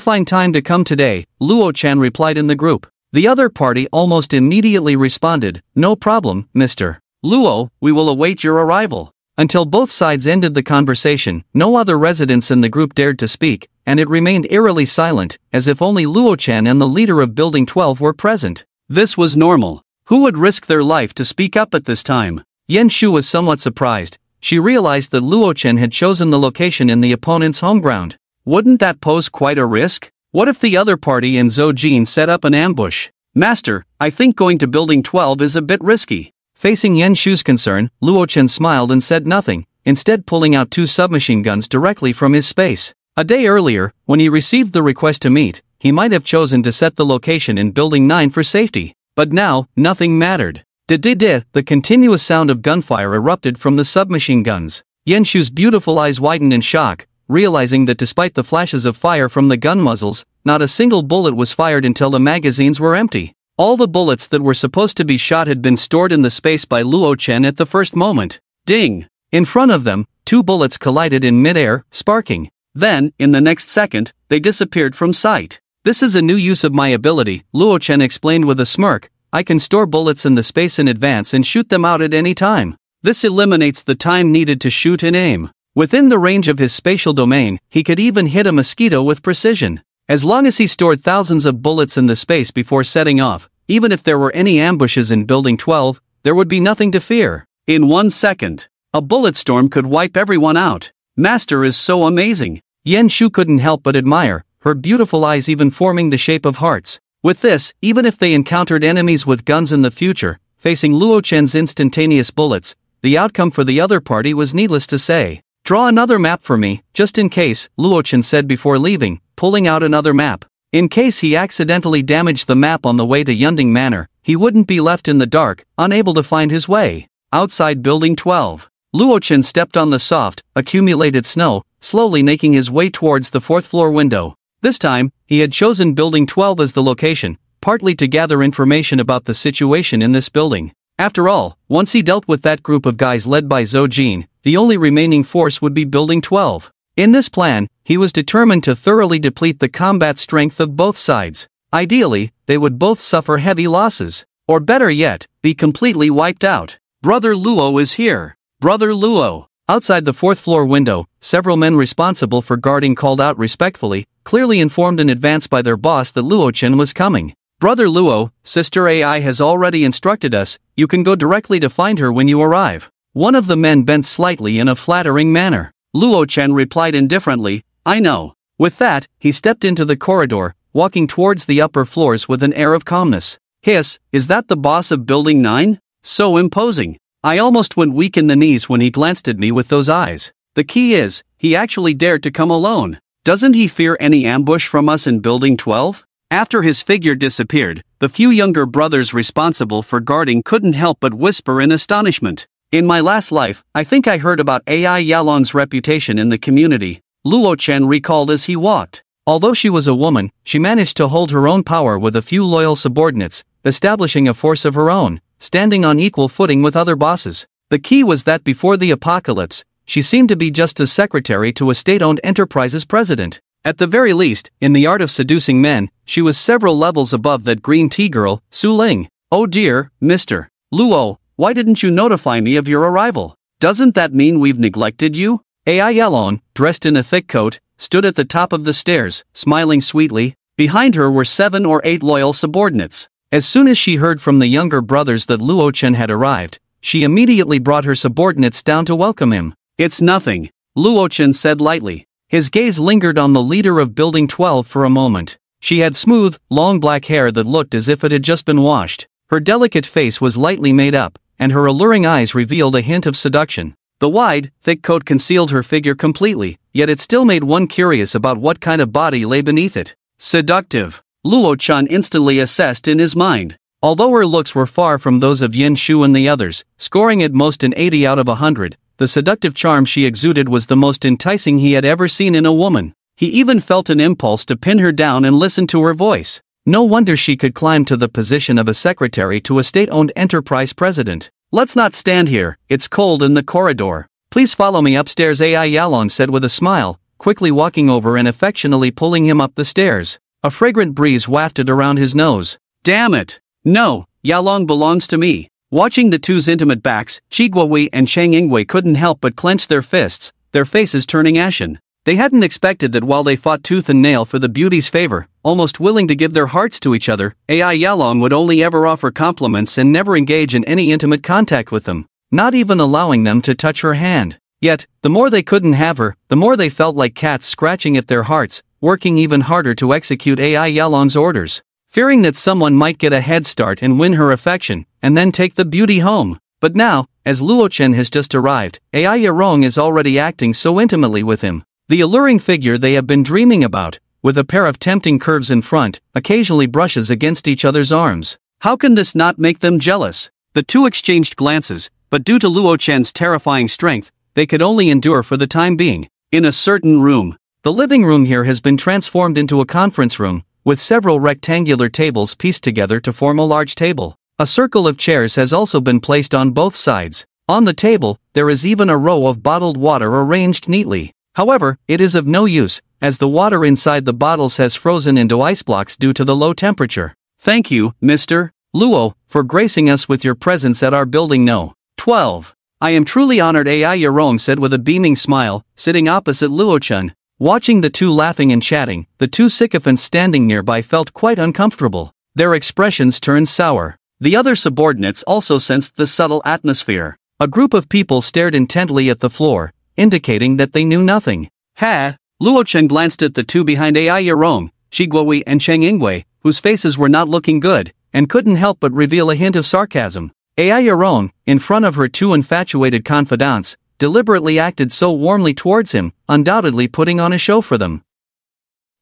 find time to come today, Luo Chen replied in the group. The other party almost immediately responded, no problem, Mr. Luo, we will await your arrival. Until both sides ended the conversation, no other residents in the group dared to speak, and it remained eerily silent, as if only Luo Chen and the leader of Building 12 were present. This was normal. Who would risk their life to speak up at this time? Yen Shu was somewhat surprised. She realized that Luo Chen had chosen the location in the opponent's home ground. Wouldn't that pose quite a risk? What if the other party and Zhou Jin set up an ambush? Master, I think going to Building 12 is a bit risky. Facing Yen Shu's concern, Luo Chen smiled and said nothing, instead pulling out 2 submachine guns directly from his space. A day earlier, when he received the request to meet, he might have chosen to set the location in Building 9 for safety. But now, nothing mattered. The continuous sound of gunfire erupted from the submachine guns. Yenshu's beautiful eyes widened in shock, realizing that despite the flashes of fire from the gun muzzles, not a single bullet was fired until the magazines were empty. All the bullets that were supposed to be shot had been stored in the space by Luo Chen at the first moment. Ding! In front of them, 2 bullets collided in midair, sparking. Then, in the next second, they disappeared from sight. This is a new use of my ability, Luo Chen explained with a smirk. I can store bullets in the space in advance and shoot them out at any time. This eliminates the time needed to shoot and aim. Within the range of his spatial domain, he could even hit a mosquito with precision. As long as he stored thousands of bullets in the space before setting off, even if there were any ambushes in Building 12, there would be nothing to fear. In 1 second, a bullet storm could wipe everyone out. Master is so amazing. Yenshu couldn't help but admire, her beautiful eyes even forming the shape of hearts. With this, even if they encountered enemies with guns in the future, facing Luo Chen's instantaneous bullets, the outcome for the other party was needless to say. Draw another map for me, just in case, Luo Chen said before leaving, pulling out another map. In case he accidentally damaged the map on the way to Yunding Manor, he wouldn't be left in the dark, unable to find his way. Outside Building 12, Luo Chen stepped on the soft, accumulated snow, slowly making his way towards the 4th floor window. This time, he had chosen Building 12 as the location, partly to gather information about the situation in this building. After all, once he dealt with that group of guys led by Zhou Jin, the only remaining force would be Building 12. In this plan, he was determined to thoroughly deplete the combat strength of both sides. Ideally, they would both suffer heavy losses. Or better yet, be completely wiped out. Brother Luo is here. Brother Luo. Outside the 4th floor window, several men responsible for guarding called out respectfully, clearly informed in advance by their boss that Luo Chen was coming. Brother Luo, Sister AI has already instructed us, you can go directly to find her when you arrive. One of the men bent slightly in a flattering manner. Luo Chen replied indifferently, I know. With that, he stepped into the corridor, walking towards the upper floors with an air of calmness. Hiss, is that the boss of Building 9? So imposing. I almost went weak in the knees when he glanced at me with those eyes. The key is, he actually dared to come alone. Doesn't he fear any ambush from us in Building 12? After his figure disappeared, the few younger brothers responsible for guarding couldn't help but whisper in astonishment. In my last life, I think I heard about AI Yalong's reputation in the community, Luo Chen recalled as he walked. Although she was a woman, she managed to hold her own power with a few loyal subordinates, establishing a force of her own, standing on equal footing with other bosses. The key was that before the apocalypse, she seemed to be just a secretary to a state-owned enterprise's president. At the very least, in the art of seducing men, she was several levels above that green tea girl, Su Ling. Oh dear, Mr. Luo, why didn't you notify me of your arrival? Doesn't that mean we've neglected you? AI Yalong, dressed in a thick coat, stood at the top of the stairs, smiling sweetly. Behind her were 7 or 8 loyal subordinates. As soon as she heard from the younger brothers that Luo Chen had arrived, she immediately brought her subordinates down to welcome him. It's nothing, Luo Chen said lightly. His gaze lingered on the leader of Building 12 for a moment. She had smooth, long black hair that looked as if it had just been washed. Her delicate face was lightly made up, and her alluring eyes revealed a hint of seduction. The wide, thick coat concealed her figure completely, yet it still made one curious about what kind of body lay beneath it. Seductive, Luo Chen instantly assessed in his mind. Although her looks were far from those of Yin Shu and the others, scoring at most an 80 out of 100, the seductive charm she exuded was the most enticing he had ever seen in a woman. He even felt an impulse to pin her down and listen to her voice. No wonder she could climb to the position of a secretary to a state-owned enterprise president. Let's not stand here, it's cold in the corridor. Please follow me upstairs, AI Yalong said with a smile, quickly walking over and affectionately pulling him up the stairs. A fragrant breeze wafted around his nose. Damn it! No, Yalong belongs to me. Watching the two's intimate backs, Chi Guowei and Chang Yingwei couldn't help but clench their fists, their faces turning ashen. They hadn't expected that while they fought tooth and nail for the beauty's favor, almost willing to give their hearts to each other, AI Yalong would only ever offer compliments and never engage in any intimate contact with them, not even allowing them to touch her hand. Yet, the more they couldn't have her, the more they felt like cats scratching at their hearts, working even harder to execute AI Yalong's orders. Fearing that someone might get a head start and win her affection, and then take the beauty home. But now, as Luo Chen has just arrived, AI Yalong is already acting so intimately with him. The alluring figure they have been dreaming about, with a pair of tempting curves in front, occasionally brushes against each other's arms. How can this not make them jealous? The two exchanged glances, but due to Luo Chen's terrifying strength, they could only endure for the time being. In a certain room, the living room here has been transformed into a conference room, with several rectangular tables pieced together to form a large table. A circle of chairs has also been placed on both sides. On the table, there is even a row of bottled water arranged neatly. However, it is of no use, as the water inside the bottles has frozen into ice blocks due to the low temperature. Thank you, Mr. Luo, for gracing us with your presence at our building No. 12. I am truly honored, Ai Yerong said with a beaming smile, sitting opposite Luo Chen. Watching the two laughing and chatting, the two sycophants standing nearby felt quite uncomfortable. Their expressions turned sour. The other subordinates also sensed the subtle atmosphere. A group of people stared intently at the floor, indicating that they knew nothing. Ha! Luo Chen glanced at the two behind Ai Yerong, Shi Guowei and Cheng Yingwei, whose faces were not looking good, and couldn't help but reveal a hint of sarcasm. Ai Yerong, in front of her two infatuated confidants, deliberately acted so warmly towards him, undoubtedly putting on a show for them.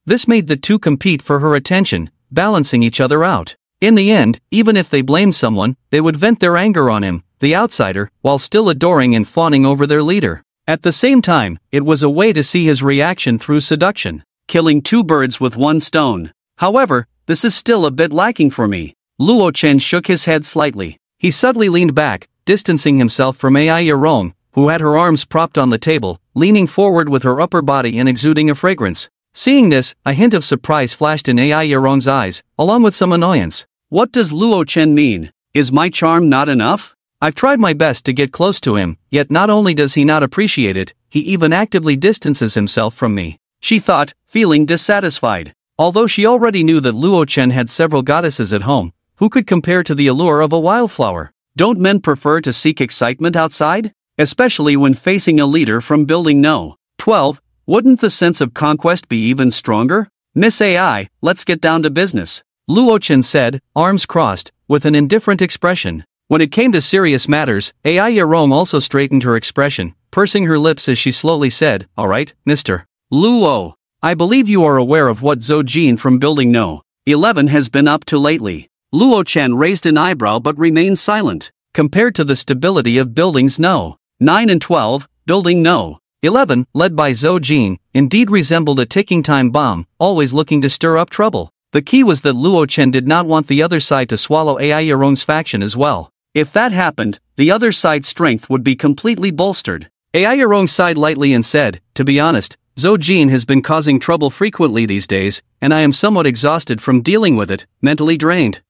This made the two compete for her attention, balancing each other out. In the end, even if they blamed someone, they would vent their anger on him, the outsider, while still adoring and fawning over their leader. At the same time, it was a way to see his reaction through seduction, killing two birds with one stone. However, this is still a bit lacking for me. Luo Chen shook his head slightly. He subtly leaned back, distancing himself from Ai Yerong, who had her arms propped on the table, leaning forward with her upper body and exuding a fragrance. Seeing this, a hint of surprise flashed in Ai Yerong's eyes, along with some annoyance. What does Luo Chen mean? Is my charm not enough? I've tried my best to get close to him, yet not only does he not appreciate it, he even actively distances himself from me. She thought, feeling dissatisfied. Although she already knew that Luo Chen had several goddesses at home, who could compare to the allure of a wildflower? Don't men prefer to seek excitement outside? Especially when facing a leader from building No. 12, wouldn't the sense of conquest be even stronger? Miss Ai, let's get down to business. Luo Chen said, arms crossed, with an indifferent expression. When it came to serious matters, Ai Yerong also straightened her expression, pursing her lips as she slowly said, Alright, Mr. Luo. I believe you are aware of what Zhou Jin from building No. 11 has been up to lately. Luo Chen raised an eyebrow but remained silent. Compared to the stability of buildings No. 9 and 12, building No. 11, led by Zhou Jin, indeed resembled a ticking time bomb, always looking to stir up trouble. The key was that Luo Chen did not want the other side to swallow Ai Yerong's faction as well. If that happened, the other side's strength would be completely bolstered. Ai Yerong sighed lightly and said, to be honest, Zhou Jin has been causing trouble frequently these days, and I am somewhat exhausted from dealing with it, mentally drained.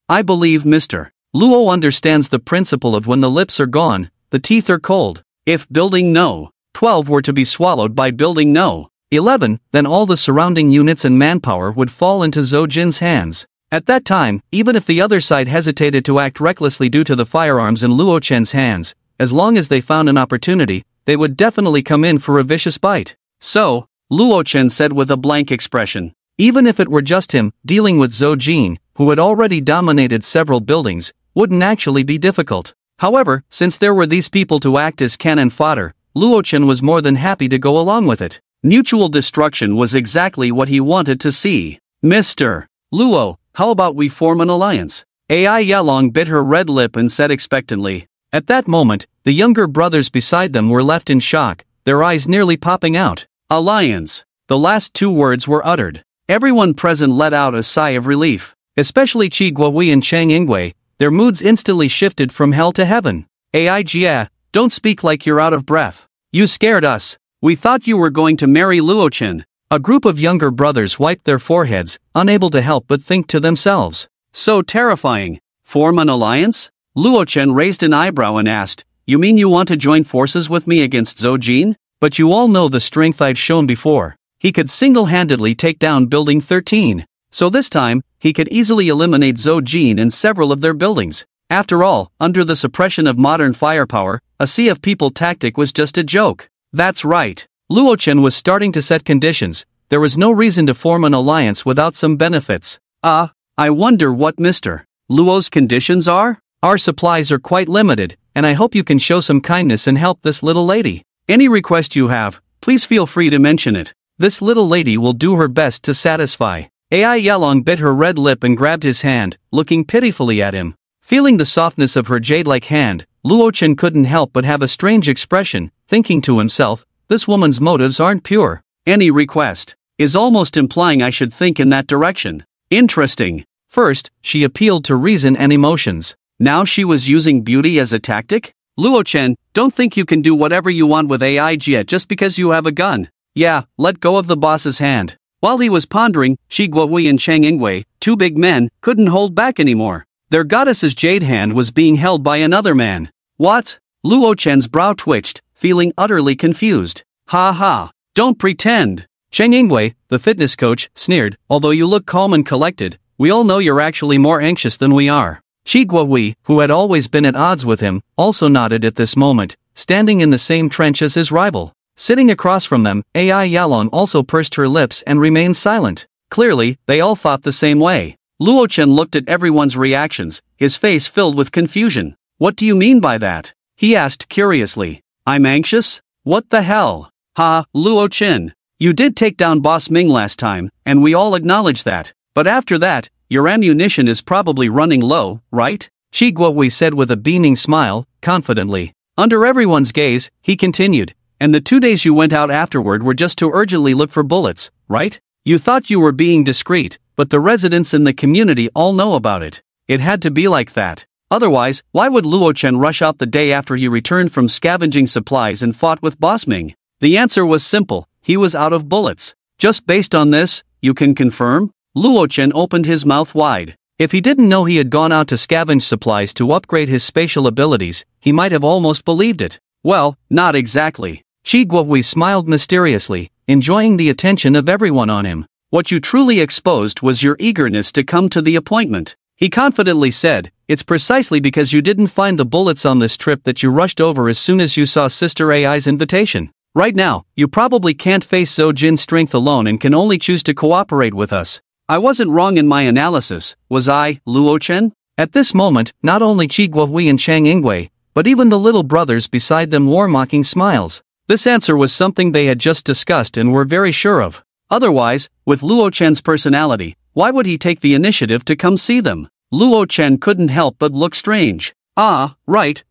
I believe Mr. Luo understands the principle of when the lips are gone, the teeth are cold. If building No. 12 were to be swallowed by building No. 11, then all the surrounding units and manpower would fall into Zhou Jin's hands. At that time, even if the other side hesitated to act recklessly due to the firearms in Luo Chen's hands, as long as they found an opportunity, they would definitely come in for a vicious bite. So, Luo Chen said with a blank expression. Even if it were just him, dealing with Zhou Jin, who had already dominated several buildings, wouldn't actually be difficult. However, since there were these people to act as cannon fodder, Luo Chen was more than happy to go along with it. Mutual destruction was exactly what he wanted to see. Mr. Luo, how about we form an alliance? Ai Yelong bit her red lip and said expectantly. At that moment, the younger brothers beside them were left in shock, their eyes nearly popping out. Alliance. The last two words were uttered. Everyone present let out a sigh of relief. Especially Qi Guowei and Cheng Yingwei, their moods instantly shifted from hell to heaven. Ai Jia, don't speak like you're out of breath. You scared us. We thought you were going to marry Luo Chen. A group of younger brothers wiped their foreheads, unable to help but think to themselves. So terrifying. Form an alliance? Luo Chen raised an eyebrow and asked, You mean you want to join forces with me against Zhou Jin? But you all know the strength I'd shown before. He could single-handedly take down Building 13. So this time, he could easily eliminate Zhou Jin and several of their buildings. After all, under the suppression of modern firepower, a sea of people tactic was just a joke. That's right. Luo Chen was starting to set conditions. There was no reason to form an alliance without some benefits. I wonder what Mr. Luo's conditions are? Our supplies are quite limited, and I hope you can show some kindness and help this little lady. Any request you have, please feel free to mention it. This little lady will do her best to satisfy. AI Yalong bit her red lip and grabbed his hand, looking pitifully at him. Feeling the softness of her jade-like hand, Luo Chen couldn't help but have a strange expression, thinking to himself, this woman's motives aren't pure. Any request is almost implying I should think in that direction. Interesting. First, she appealed to reason and emotions. Now she was using beauty as a tactic? Luo Chen, don't think you can do whatever you want with AI yet just because you have a gun. Yeah, let go of the boss's hand. While he was pondering, Shi Guohui and Chang Yingwei, two big men, couldn't hold back anymore. Their goddess's jade hand was being held by another man. What? Luo Chen's brow twitched, feeling utterly confused. Ha ha, don't pretend. Chang Yingwei, the fitness coach, sneered, although you look calm and collected, we all know you're actually more anxious than we are. Shi Guohui, who had always been at odds with him, also nodded at this moment, standing in the same trench as his rival. Sitting across from them, AI Yalong also pursed her lips and remained silent. Clearly, they all thought the same way. Luo Chen looked at everyone's reactions, his face filled with confusion. What do you mean by that? He asked curiously. I'm anxious? What the hell? Ha, Luo Chen. You did take down Boss Ming last time, and we all acknowledge that. But after that, your ammunition is probably running low, right? Shi Guohui said with a beaming smile, confidently. Under everyone's gaze, he continued. And the 2 days you went out afterward were just to urgently look for bullets, right? You thought you were being discreet, but the residents in the community all know about it. It had to be like that. Otherwise, why would Luo Chen rush out the day after he returned from scavenging supplies and fought with Boss Ming? The answer was simple, he was out of bullets. Just based on this, you can confirm? Luo Chen opened his mouth wide. If he didn't know he had gone out to scavenge supplies to upgrade his spatial abilities, he might have almost believed it. Well, not exactly. Shi Guohui smiled mysteriously, enjoying the attention of everyone on him. What you truly exposed was your eagerness to come to the appointment. He confidently said, it's precisely because you didn't find the bullets on this trip that you rushed over as soon as you saw Sister AI's invitation. Right now, you probably can't face Zhou Jin's strength alone and can only choose to cooperate with us. I wasn't wrong in my analysis, was I, Luo Chen? At this moment, not only Shi Guohui and Chang Yingwei, but even the little brothers beside them wore mocking smiles. This answer was something they had just discussed and were very sure of. Otherwise, with Luo Chen's personality, why would he take the initiative to come see them? Luo Chen couldn't help but look strange. Ah, right.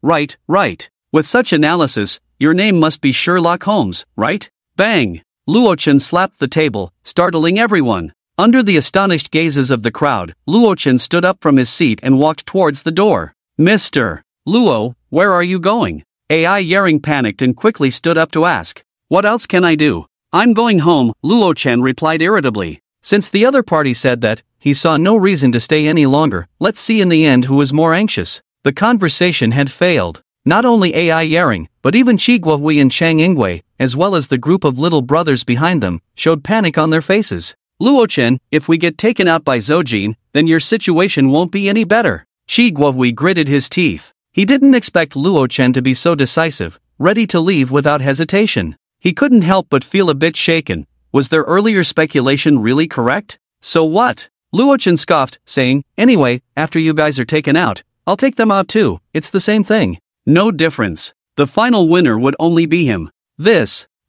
With such analysis, your name must be Sherlock Holmes, right? Bang! Luo Chen slapped the table, startling everyone. Under the astonished gazes of the crowd, Luo Chen stood up from his seat and walked towards the door. Mr. Luo, where are you going? AI Yering panicked and quickly stood up to ask. What else can I do? I'm going home, Luo Chen replied irritably. Since the other party said that, he saw no reason to stay any longer. Let's see in the end who was more anxious. The conversation had failed. Not only AI Yering, but even Shi Guohui and Chang Yingwei, as well as the group of little brothers behind them, showed panic on their faces. Luo Chen, if we get taken out by Zhou Jin, then your situation won't be any better. Shi Guohui gritted his teeth. He didn't expect Luo Chen to be so decisive, ready to leave without hesitation. He couldn't help but feel a bit shaken. Was their earlier speculation really correct? So what? Luo Chen scoffed, saying, anyway, after you guys are taken out, I'll take them out too, it's the same thing. No difference. The final winner would only be him.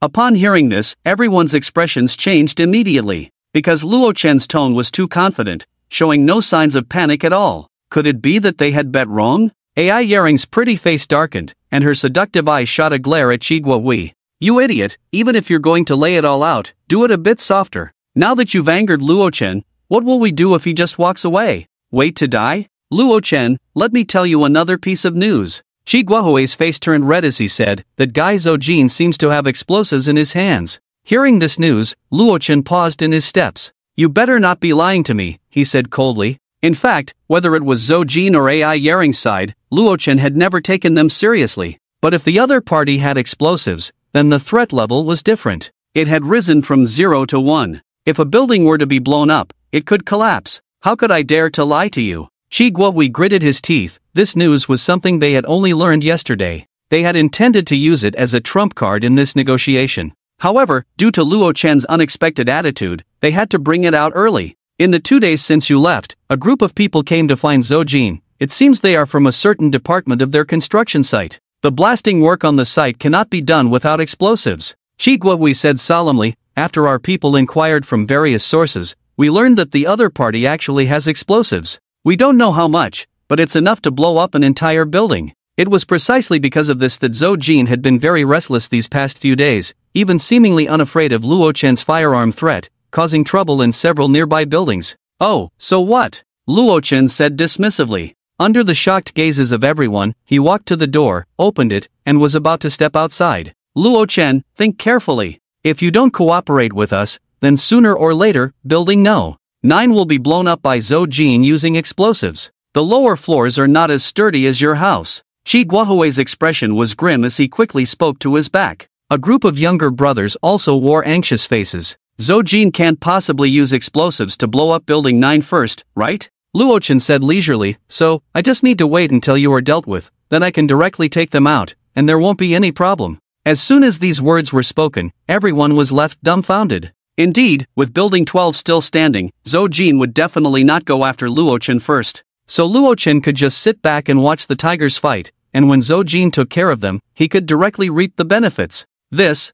Upon hearing this, everyone's expressions changed immediately. Because Luo Chen's tone was too confident, showing no signs of panic at all. Could it be that they had bet wrong? AI Yering's pretty face darkened, and her seductive eyes shot a glare at Shi Guohui. You idiot, even if you're going to lay it all out, do it a bit softer. Now that you've angered Luo Chen, what will we do if he just walks away? Wait to die? Luo Chen, let me tell you another piece of news. Shi Guohui's face turned red as he said, that guy Zhou Jin seems to have explosives in his hands. Hearing this news, Luo Chen paused in his steps. You better not be lying to me, he said coldly. In fact, whether it was Zhou Jin or AI Yering's side, Luo Chen had never taken them seriously. But if the other party had explosives, then the threat level was different. It had risen from 0 to 1. If a building were to be blown up, it could collapse. How could I dare to lie to you? Shi Guohui gritted his teeth. This news was something they had only learned yesterday. They had intended to use it as a trump card in this negotiation. However, due to Luo Chen's unexpected attitude, they had to bring it out early. In the 2 days since you left, a group of people came to find Zhou Jin. It seems they are from a certain department of their construction site. The blasting work on the site cannot be done without explosives. Shi Guohui said solemnly, after our people inquired from various sources, We learned that the other party actually has explosives. We don't know how much, but it's enough to blow up an entire building. It was precisely because of this that Zhou Jin had been very restless these past few days, even seemingly unafraid of Luo Chen's firearm threat, causing trouble in several nearby buildings. "Oh, so what?" Luo Chen said dismissively. Under the shocked gazes of everyone, he walked to the door, opened it, and was about to step outside. "Luo Chen, think carefully. If you don't cooperate with us, then sooner or later, Building No. 9 will be blown up by Zhou Jin using explosives. The lower floors are not as sturdy as your house." Chi Guohui's expression was grim as he quickly spoke to his back. A group of younger brothers also wore anxious faces. "Zhou Jin can't possibly use explosives to blow up Building 9 first, right?" Luo Chen said leisurely, "So, I just need to wait until you are dealt with, then I can directly take them out, and there won't be any problem." As soon as these words were spoken, everyone was left dumbfounded. Indeed, with Building 12 still standing, Zhou Jin would definitely not go after Luo Chen first. So Luo Chen could just sit back and watch the tigers fight, and when Zhou Jin took care of them, he could directly reap the benefits. This.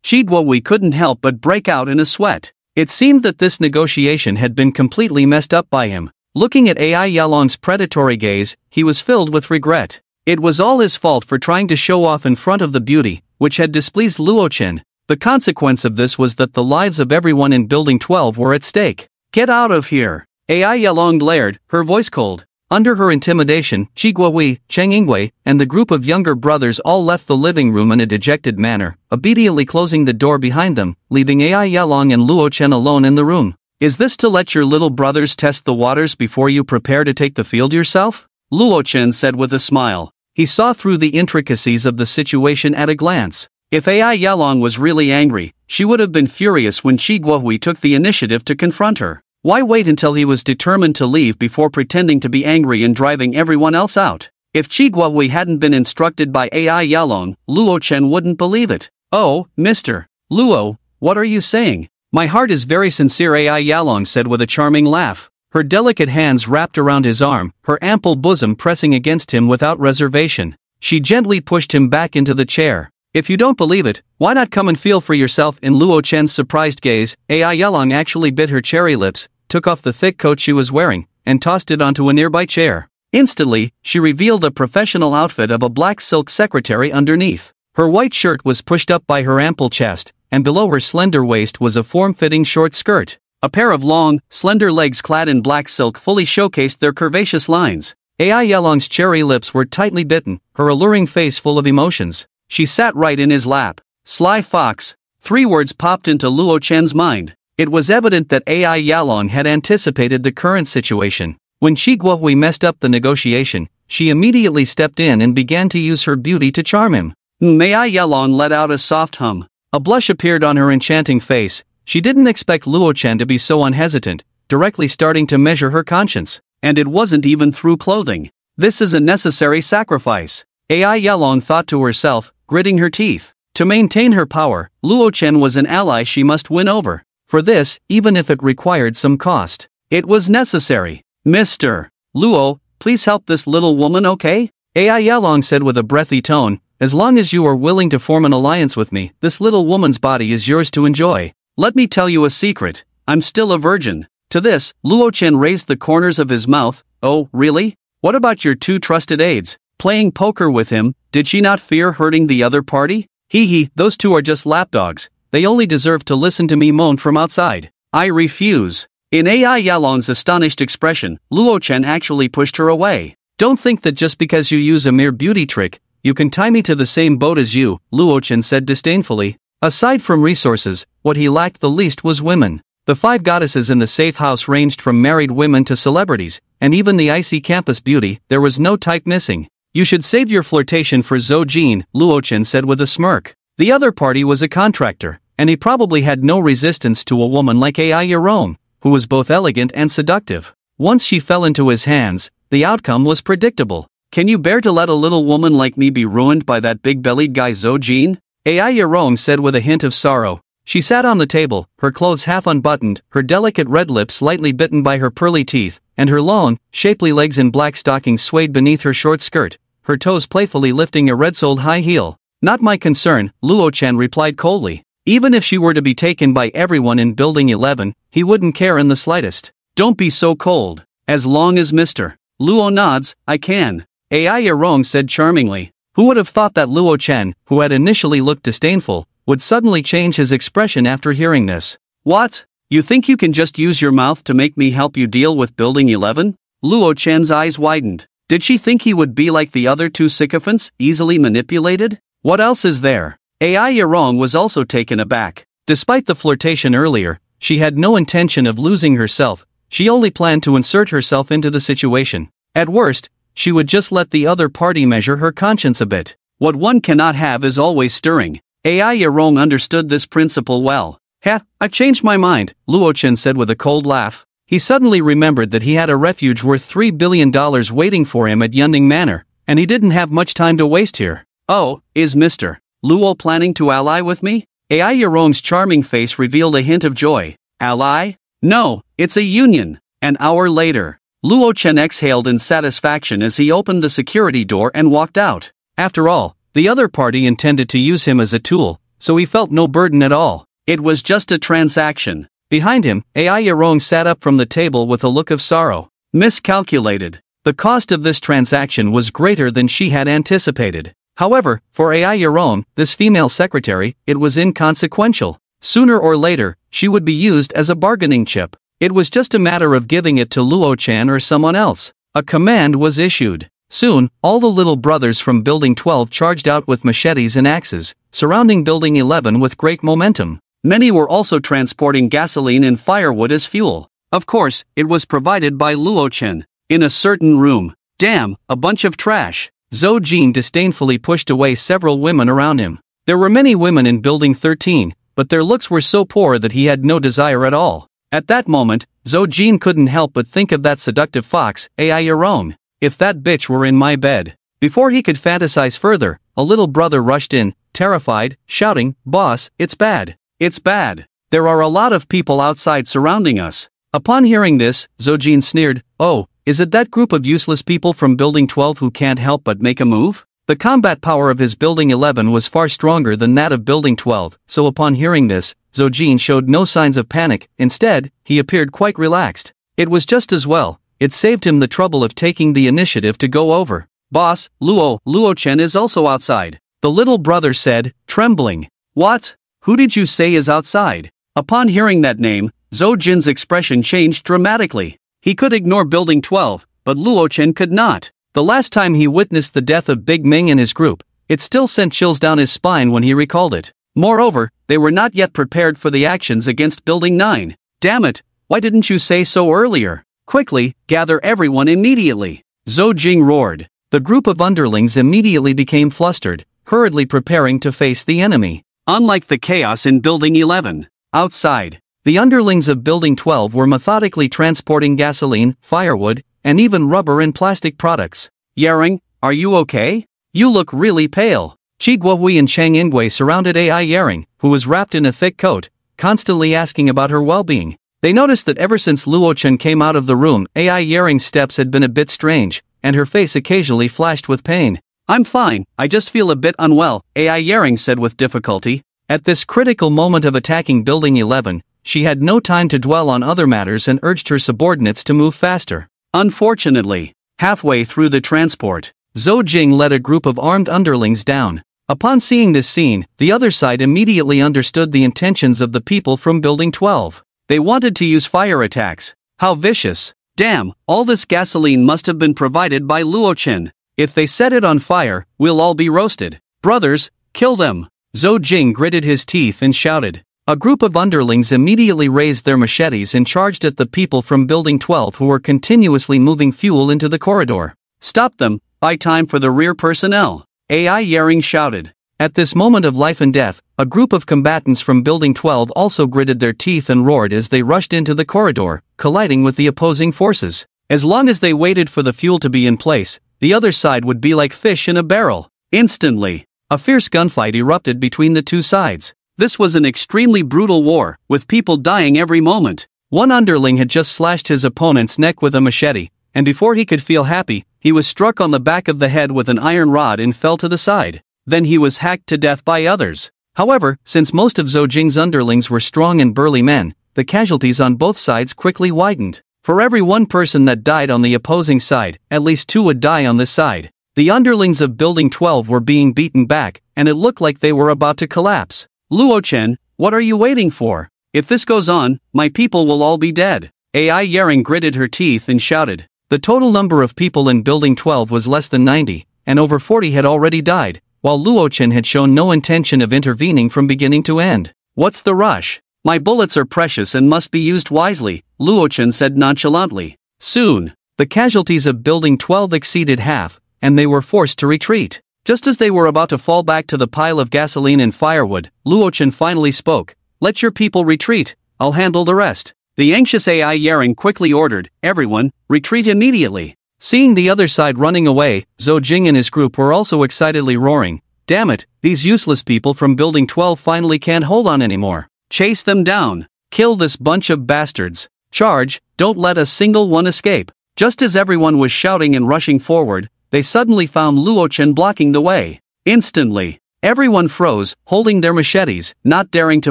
Shi Guowei couldn't help but break out in a sweat. It seemed that this negotiation had been completely messed up by him. Looking at Ai Yalong's predatory gaze, he was filled with regret. It was all his fault for trying to show off in front of the beauty, which had displeased Luo Chen. The consequence of this was that the lives of everyone in Building 12 were at stake. "Get out of here!" Ai Yalong glared, her voice cold. Under her intimidation, Chi Guowei, Cheng Yingwei, and the group of younger brothers all left the living room in a dejected manner, obediently closing the door behind them, leaving Ai Yalong and Luo Chen alone in the room. "Is this to let your little brothers test the waters before you prepare to take the field yourself?" Luo Chen said with a smile. He saw through the intricacies of the situation at a glance. If Ai Yalong was really angry, she would have been furious when Chi Guohui took the initiative to confront her. Why wait until he was determined to leave before pretending to be angry and driving everyone else out? If Chi Guohui hadn't been instructed by Ai Yalong, Luo Chen wouldn't believe it. "Oh, Mr. Luo, what are you saying?" "My heart is very sincere," Ai Yalong said with a charming laugh. Her delicate hands wrapped around his arm, her ample bosom pressing against him without reservation. She gently pushed him back into the chair. "If you don't believe it, why not come and feel for yourself?" In Luo Chen's surprised gaze, Ai Yalong actually bit her cherry lips, took off the thick coat she was wearing, and tossed it onto a nearby chair. Instantly, she revealed a professional outfit of a black silk secretary underneath. Her white shirt was pushed up by her ample chest, and below her slender waist was a form-fitting short skirt. A pair of long, slender legs clad in black silk fully showcased their curvaceous lines. Ai Yalong's cherry lips were tightly bitten, her alluring face full of emotions. She sat right in his lap. "Sly fox." 3 words popped into Luo Chen's mind. It was evident that Ai Yalong had anticipated the current situation. When Chi Guohui messed up the negotiation, she immediately stepped in and began to use her beauty to charm him. Ai Yalong let out a soft hum. A blush appeared on her enchanting face. She didn't expect Luo Chen to be so unhesitant, directly starting to measure her conscience. And it wasn't even through clothing. This is a necessary sacrifice, Ai Yalong thought to herself, gritting her teeth. To maintain her power, Luo Chen was an ally she must win over. For this, even if it required some cost, it was necessary. "Mr. Luo, please help this little woman, okay?" Ai Yalong said with a breathy tone. "As long as you are willing to form an alliance with me, this little woman's body is yours to enjoy. Let me tell you a secret, I'm still a virgin." To this, Luo Chen raised the corners of his mouth. "Oh, really? What about your 2 trusted aides? Playing poker with him, did she not fear hurting the other party? Hee, those 2 are just lapdogs. They only deserve to listen to me moan from outside. I refuse." In Ai Yalong's astonished expression, Luo Chen actually pushed her away. "Don't think that just because you use a mere beauty trick, you can tie me to the same boat as you," Luo Chen said disdainfully. Aside from resources, what he lacked the least was women. The 5 goddesses in the safe house ranged from married women to celebrities, and even the icy campus beauty, there was no type missing. "You should save your flirtation for Zhou Jin," Luo Chen said with a smirk. The other party was a contractor, and he probably had no resistance to a woman like Ai Yalong, who was both elegant and seductive. Once she fell into his hands, the outcome was predictable. "Can you bear to let a little woman like me be ruined by that big-bellied guy Zhou Jin?" Ai Yalong said with a hint of sorrow. She sat on the table, her clothes half unbuttoned, her delicate red lips slightly bitten by her pearly teeth, and her long, shapely legs in black stockings swayed beneath her short skirt, her toes playfully lifting a red-soled high heel. "Not my concern," Luo Chen replied coldly. Even if she were to be taken by everyone in Building 11, he wouldn't care in the slightest. Don't be so cold. As long as Mr. Luo nods, I can. Ai Yerong said charmingly. Who would have thought that Luo Chen, who had initially looked disdainful, would suddenly change his expression after hearing this? What? You think you can just use your mouth to make me help you deal with Building 11? Luo Chen's eyes widened. Did she think he would be like the other two sycophants, easily manipulated? What else is there? Ai Yerong was also taken aback. Despite the flirtation earlier, she had no intention of losing herself. She only planned to insert herself into the situation. At worst, she would just let the other party measure her conscience a bit. What one cannot have is always stirring. Ai Yerong understood this principle well. I've changed my mind, Luo Chen said with a cold laugh. He suddenly remembered that he had a refuge worth $3 billion waiting for him at Yunning Manor, and he didn't have much time to waste here. Oh, is Mr. Luo planning to ally with me? Ai Yerong's charming face revealed a hint of joy. Ally? No, it's a union. An hour later, Luo Chen exhaled in satisfaction as he opened the security door and walked out. After all, the other party intended to use him as a tool, so he felt no burden at all. It was just a transaction. Behind him, Ai Yerong sat up from the table with a look of sorrow. Miscalculated. The cost of this transaction was greater than she had anticipated. However, for Ai Yerong, this female secretary, it was inconsequential. Sooner or later, she would be used as a bargaining chip. It was just a matter of giving it to Luo Chen or someone else. A command was issued. Soon, all the little brothers from Building 12 charged out with machetes and axes, surrounding Building 11 with great momentum. Many were also transporting gasoline and firewood as fuel. Of course, it was provided by Luo Chen. In a certain room. Damn, a bunch of trash. Zhou Jin disdainfully pushed away several women around him. There were many women in Building 13, but their looks were so poor that he had no desire at all. At that moment, Zhou Jin couldn't help but think of that seductive fox, Ai Yerong. If that bitch were in my bed. Before he could fantasize further, a little brother rushed in, terrified, shouting, "Boss, it's bad. It's bad. There are a lot of people outside surrounding us." Upon hearing this, Zhou Jin sneered, "Oh, is it that group of useless people from Building 12 who can't help but make a move?" The combat power of his Building 11 was far stronger than that of Building 12, so upon hearing this, Zhou Jin showed no signs of panic. Instead, he appeared quite relaxed. It was just as well. It saved him the trouble of taking the initiative to go over. "Boss, Luo Chen is also outside," the little brother said, trembling. "What? Who did you say is outside?" Upon hearing that name, Zhou Jin's expression changed dramatically. He could ignore Building 12, but Luo Chen could not. The last time he witnessed the death of Big Ming and his group, it still sent chills down his spine when he recalled it. Moreover, they were not yet prepared for the actions against Building 9. Damn it, why didn't you say so earlier? Quickly, gather everyone immediately. Zhou Jing roared. The group of underlings immediately became flustered, hurriedly preparing to face the enemy. Unlike the chaos in Building 11, outside, the underlings of Building 12 were methodically transporting gasoline, firewood, and even rubber and plastic products. "Yering, are you okay? You look really pale." Chi Guohui and Chang Yingwei surrounded Ai Yering, who was wrapped in a thick coat, constantly asking about her well-being. They noticed that ever since Luo Chen came out of the room, Ai Yering's steps had been a bit strange, and her face occasionally flashed with pain. "I'm fine, I just feel a bit unwell," Ai Yering said with difficulty. At this critical moment of attacking Building 11, she had no time to dwell on other matters and urged her subordinates to move faster. Unfortunately, halfway through the transport, Zhou Jing led a group of armed underlings down. Upon seeing this scene, the other side immediately understood the intentions of the people from Building 12. They wanted to use fire attacks. How vicious. Damn, all this gasoline must have been provided by Luo Chen. If they set it on fire, we'll all be roasted. Brothers, kill them. Zhou Jing gritted his teeth and shouted. A group of underlings immediately raised their machetes and charged at the people from Building 12 who were continuously moving fuel into the corridor. "Stop them, buy time for the rear personnel," Ai Yering shouted. At this moment of life and death, a group of combatants from Building 12 also gritted their teeth and roared as they rushed into the corridor, colliding with the opposing forces. As long as they waited for the fuel to be in place, the other side would be like fish in a barrel. Instantly, a fierce gunfight erupted between the two sides. This was an extremely brutal war, with people dying every moment. One underling had just slashed his opponent's neck with a machete, and before he could feel happy, he was struck on the back of the head with an iron rod and fell to the side. Then he was hacked to death by others. However, since most of Zhou Jing's underlings were strong and burly men, the casualties on both sides quickly widened. For every one person that died on the opposing side, at least two would die on this side. The underlings of Building 12 were being beaten back, and it looked like they were about to collapse. Luo Chen, what are you waiting for? If this goes on, my people will all be dead. Ai Yering gritted her teeth and shouted. The total number of people in Building 12 was less than 90, and over 40 had already died, while Luo Chen had shown no intention of intervening from beginning to end. What's the rush? My bullets are precious and must be used wisely, Luo Chen said nonchalantly. Soon, the casualties of Building 12 exceeded half, and they were forced to retreat. Just as they were about to fall back to the pile of gasoline and firewood, Luo Chen finally spoke. Let your people retreat, I'll handle the rest. The anxious Ai Yering quickly ordered, everyone, retreat immediately. Seeing the other side running away, Zhou Jing and his group were also excitedly roaring. Damn it, these useless people from Building 12 finally can't hold on anymore. Chase them down. Kill this bunch of bastards. Charge, don't let a single one escape. Just as everyone was shouting and rushing forward, they suddenly found Luo Chen blocking the way. Instantly, everyone froze, holding their machetes, not daring to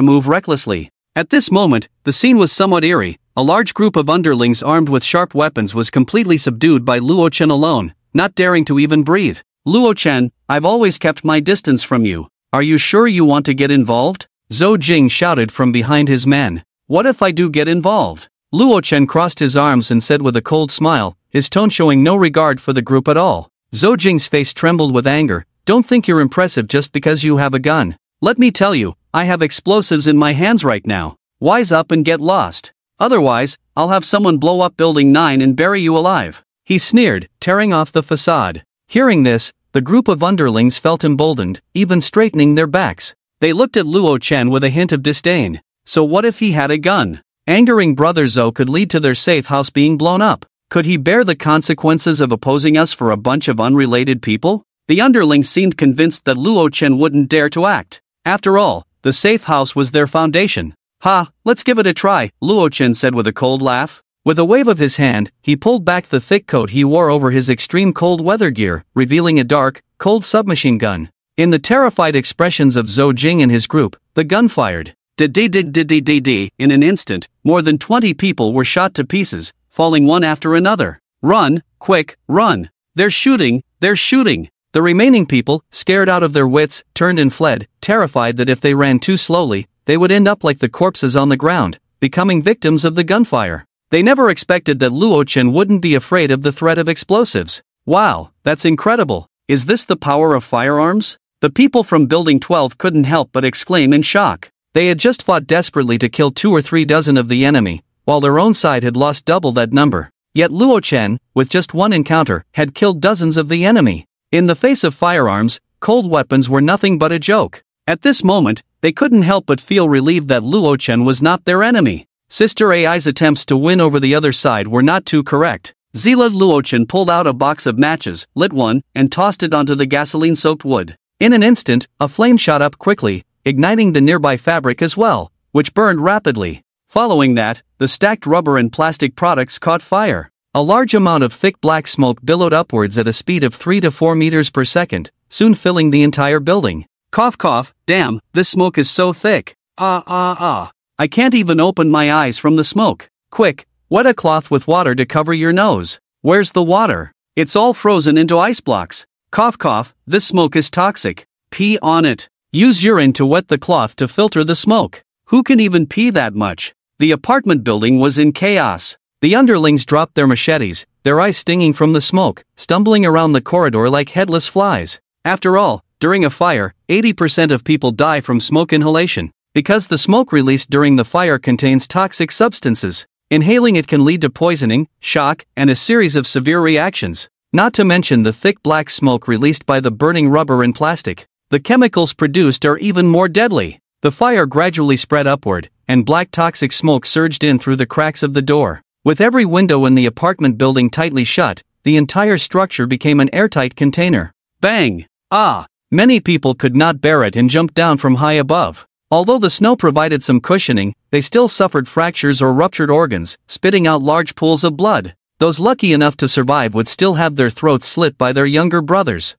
move recklessly. At this moment, the scene was somewhat eerie. A large group of underlings armed with sharp weapons was completely subdued by Luo Chen alone, not daring to even breathe. Luo Chen, I've always kept my distance from you. Are you sure you want to get involved? Zhou Jing shouted from behind his men. What if I do get involved? Luo Chen crossed his arms and said with a cold smile, his tone showing no regard for the group at all. Zhou Jing's face trembled with anger. Don't think you're impressive just because you have a gun. Let me tell you, I have explosives in my hands right now. Wise up and get lost. Otherwise, I'll have someone blow up Building 9 and bury you alive. He sneered, tearing off the facade. Hearing this, the group of underlings felt emboldened, even straightening their backs. They looked at Luo Chen with a hint of disdain. So what if he had a gun? Angering Brother Zhou could lead to their safe house being blown up. Could he bear the consequences of opposing us for a bunch of unrelated people? The underlings seemed convinced that Luo Chen wouldn't dare to act. After all, the safe house was their foundation. Ha, let's give it a try, Luo Chen said with a cold laugh. With a wave of his hand, he pulled back the thick coat he wore over his extreme cold weather gear, revealing a dark, cold submachine gun. In the terrified expressions of Zhou Jing and his group, the gun fired. In an instant, more than 20 people were shot to pieces, falling one after another. Run, quick, run. They're shooting, they're shooting. The remaining people, scared out of their wits, turned and fled, terrified that if they ran too slowly, they would end up like the corpses on the ground, becoming victims of the gunfire. They never expected that Luo Chen wouldn't be afraid of the threat of explosives. Wow, that's incredible. Is this the power of firearms? The people from Building 12 couldn't help but exclaim in shock. They had just fought desperately to kill 2 or 3 dozen of the enemy, while their own side had lost double that number. Yet Luo Chen, with just one encounter, had killed dozens of the enemy. In the face of firearms, cold weapons were nothing but a joke. At this moment, they couldn't help but feel relieved that Luo Chen was not their enemy. Sister Ai's attempts to win over the other side were not too correct. Zila Luo Chen pulled out a box of matches, lit one, and tossed it onto the gasoline-soaked wood. In an instant, a flame shot up quickly, igniting the nearby fabric as well, which burned rapidly. Following that, the stacked rubber and plastic products caught fire. A large amount of thick black smoke billowed upwards at a speed of 3 to 4 meters per second, soon filling the entire building. Cough cough, damn, this smoke is so thick. I can't even open my eyes from the smoke. Quick, wet a cloth with water to cover your nose. Where's the water? It's all frozen into ice blocks. Cough cough, this smoke is toxic. Pee on it. Use urine to wet the cloth to filter the smoke. Who can even pee that much? The apartment building was in chaos. The underlings dropped their machetes, their eyes stinging from the smoke, stumbling around the corridor like headless flies. After all, during a fire, 80% of people die from smoke inhalation. Because the smoke released during the fire contains toxic substances. Inhaling it can lead to poisoning, shock, and a series of severe reactions. Not to mention the thick black smoke released by the burning rubber and plastic. The chemicals produced are even more deadly. The fire gradually spread upward, and black toxic smoke surged in through the cracks of the door. With every window in the apartment building tightly shut, the entire structure became an airtight container. Bang! Ah! Many people could not bear it and jumped down from high above. Although the snow provided some cushioning, they still suffered fractures or ruptured organs, spitting out large pools of blood. Those lucky enough to survive would still have their throats slit by their younger brothers.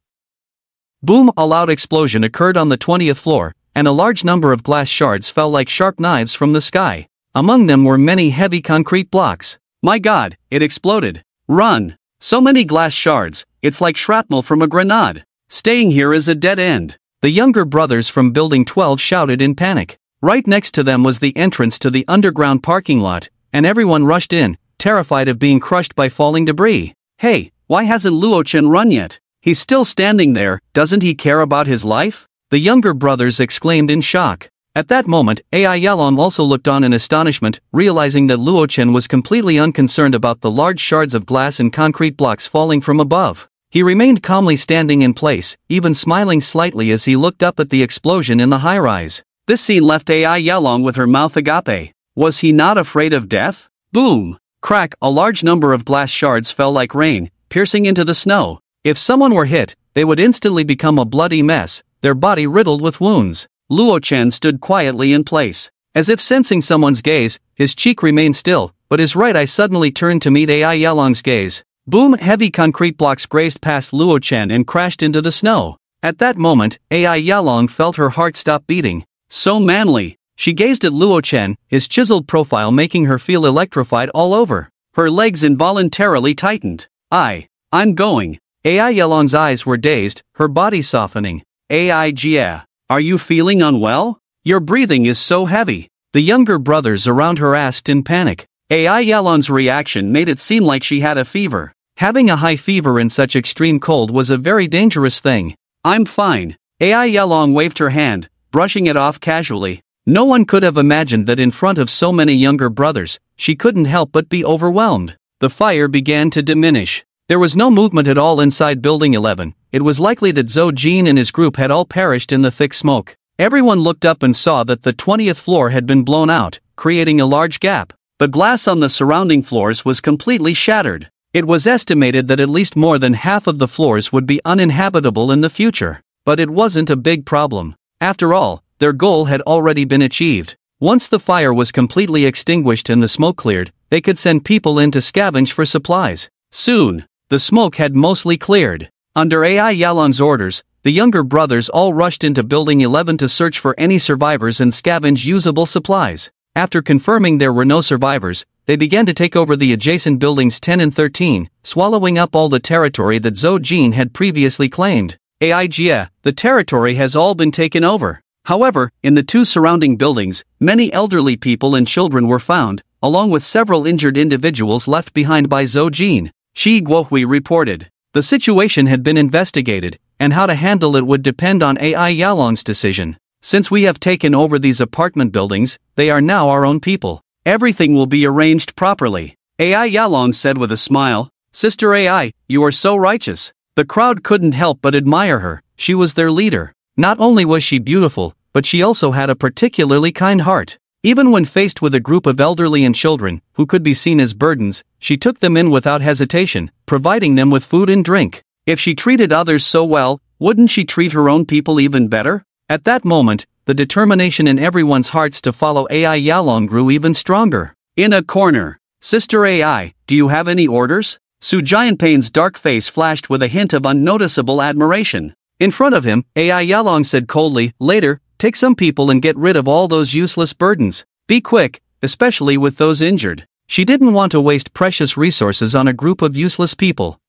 Boom! A loud explosion occurred on the 20th floor, and a large number of glass shards fell like sharp knives from the sky. Among them were many heavy concrete blocks. My God, it exploded. Run! So many glass shards, it's like shrapnel from a grenade. Staying here is a dead end. The younger brothers from Building 12 shouted in panic. Right next to them was the entrance to the underground parking lot, and everyone rushed in, terrified of being crushed by falling debris. Hey, why hasn't Luo-chan run yet? He's still standing there, doesn't he care about his life? The younger brothers exclaimed in shock. At that moment, Ai Yalong also looked on in astonishment, realizing that Luo-chan was completely unconcerned about the large shards of glass and concrete blocks falling from above. He remained calmly standing in place, even smiling slightly as he looked up at the explosion in the high-rise. This scene left Ai Yalong with her mouth agape. Was he not afraid of death? Boom! Crack! A large number of glass shards fell like rain, piercing into the snow. If someone were hit, they would instantly become a bloody mess, their body riddled with wounds. Luo-chan stood quietly in place. As if sensing someone's gaze, his cheek remained still, but his right eye suddenly turned to meet Ai Yalong's gaze. Boom! Heavy concrete blocks grazed past Luo-chan and crashed into the snow. At that moment, Ai Yalong felt her heart stop beating. So manly! She gazed at Luo-chan, his chiseled profile making her feel electrified all over. Her legs involuntarily tightened. I'm going. Ai Yalong's eyes were dazed, her body softening. Ai Jia. Are you feeling unwell? Your breathing is so heavy. The younger brothers around her asked in panic. Ai Yalong's reaction made it seem like she had a fever. Having a high fever in such extreme cold was a very dangerous thing. I'm fine. Ai Yalong waved her hand, brushing it off casually. No one could have imagined that in front of so many younger brothers, she couldn't help but be overwhelmed. The fire began to diminish. There was no movement at all inside Building 11. It was likely that Zhou Jin and his group had all perished in the thick smoke. Everyone looked up and saw that the 20th floor had been blown out, creating a large gap. The glass on the surrounding floors was completely shattered. It was estimated that at least more than half of the floors would be uninhabitable in the future. But it wasn't a big problem. After all, their goal had already been achieved. Once the fire was completely extinguished and the smoke cleared, they could send people in to scavenge for supplies. Soon, the smoke had mostly cleared. Under Ai Yalong's orders, the younger brothers all rushed into Building 11 to search for any survivors and scavenge usable supplies. After confirming there were no survivors, they began to take over the adjacent buildings 10 and 13, swallowing up all the territory that Zhou Jin had previously claimed. Ai Jia, the territory has all been taken over. However, in the two surrounding buildings, many elderly people and children were found, along with several injured individuals left behind by Zhou Jin. Shi Guohui reported. The situation had been investigated, and how to handle it would depend on Ai Yalong's decision. Since we have taken over these apartment buildings, they are now our own people. Everything will be arranged properly. Ai Yalong said with a smile. Sister Ai, you are so righteous. The crowd couldn't help but admire her. She was their leader. Not only was she beautiful, but she also had a particularly kind heart. Even when faced with a group of elderly and children, who could be seen as burdens, she took them in without hesitation, providing them with food and drink. If she treated others so well, wouldn't she treat her own people even better? At that moment, the determination in everyone's hearts to follow Ai Yalong grew even stronger. In a corner, Sister Ai, do you have any orders? Su Jianpei's dark face flashed with a hint of unnoticeable admiration. In front of him, Ai Yalong said coldly, later, take some people and get rid of all those useless burdens. Be quick, especially with those injured. She didn't want to waste precious resources on a group of useless people.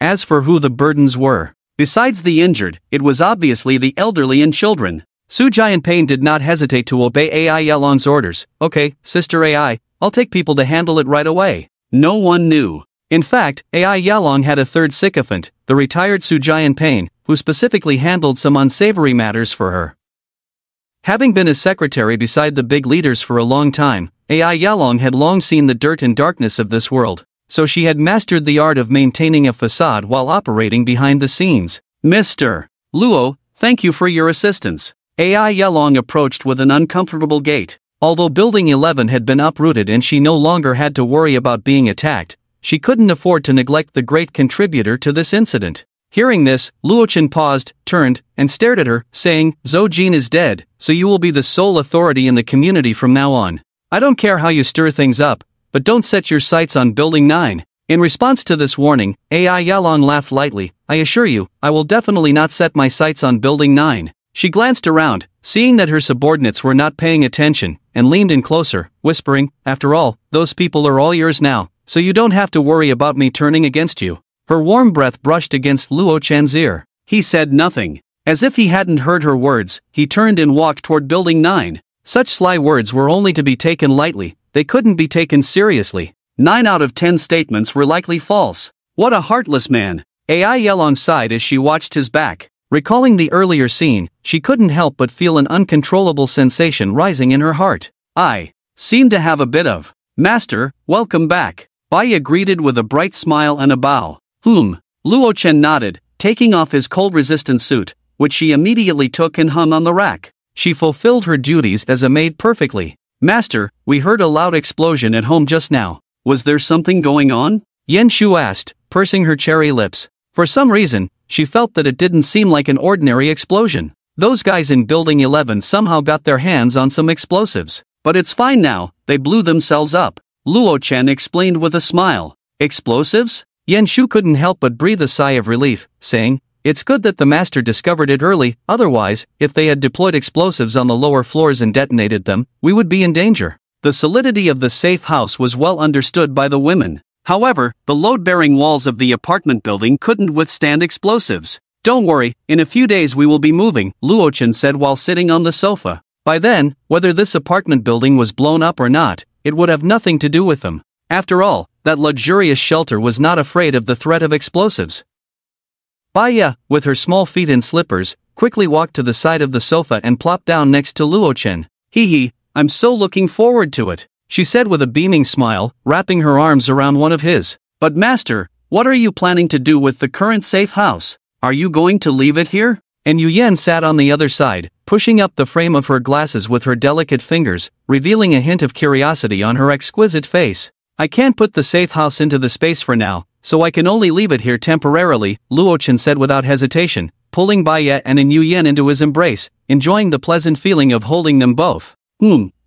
As for who the burdens were, besides the injured, it was obviously the elderly and children. Su Jianpei did not hesitate to obey Ai Yalong's orders. Okay, Sister Ai, I'll take people to handle it right away. No one knew. In fact, Ai Yalong had a third sycophant, the retired Su Jianpei, who specifically handled some unsavory matters for her. Having been a secretary beside the big leaders for a long time, Ai Yalong had long seen the dirt and darkness of this world, so she had mastered the art of maintaining a facade while operating behind the scenes. Mr. Luo, thank you for your assistance. Ai Yalong approached with an uncomfortable gait. Although Building 11 had been uprooted and she no longer had to worry about being attacked, she couldn't afford to neglect the great contributor to this incident. Hearing this, Luo-chan paused, turned, and stared at her, saying, Zhou Jin is dead, so you will be the sole authority in the community from now on. I don't care how you stir things up, but don't set your sights on Building 9. In response to this warning, Ai Yalong laughed lightly. I assure you, I will definitely not set my sights on Building 9. She glanced around, seeing that her subordinates were not paying attention, and leaned in closer, whispering, "After all, those people are all yours now, so you don't have to worry about me turning against you." Her warm breath brushed against Luo Chen's ear. He said nothing. As if he hadn't heard her words, he turned and walked toward Building 9. Such sly words were only to be taken lightly, they couldn't be taken seriously. 9 out of 10 statements were likely false. What a heartless man. Ai Yelong sighed as she watched his back. Recalling the earlier scene, she couldn't help but feel an uncontrollable sensation rising in her heart. "I seem to have a bit of master, welcome back." Baya greeted with a bright smile and a bow. Luo Chen nodded, taking off his cold-resistant suit, which she immediately took and hung on the rack. She fulfilled her duties as a maid perfectly. "Master, we heard a loud explosion at home just now. Was there something going on?" Yen Shu asked, pursing her cherry lips. For some reason, she felt that it didn't seem like an ordinary explosion. Those guys in Building 11 somehow got their hands on some explosives. But it's fine now, they blew themselves up. Luo Chen explained with a smile. "Explosives?" Yen Shu couldn't help but breathe a sigh of relief, saying, "It's good that the master discovered it early, otherwise, if they had deployed explosives on the lower floors and detonated them, we would be in danger." The solidity of the safe house was well understood by the women. However, the load-bearing walls of the apartment building couldn't withstand explosives. "Don't worry, in a few days we will be moving," Luo Chen said while sitting on the sofa. By then, whether this apartment building was blown up or not, it would have nothing to do with them. After all, that luxurious shelter was not afraid of the threat of explosives. Baya, with her small feet in slippers, quickly walked to the side of the sofa and plopped down next to Luo Chen. "Hee, I'm so looking forward to it," she said with a beaming smile, wrapping her arms around one of his. "But master, what are you planning to do with the current safe house? Are you going to leave it here?" And Yu Yen sat on the other side, pushing up the frame of her glasses with her delicate fingers, revealing a hint of curiosity on her exquisite face. "I can't put the safe house into the space for now, so I can only leave it here temporarily," Luo Chen said without hesitation, pulling Baya and Yu Yen into his embrace, enjoying the pleasant feeling of holding them both.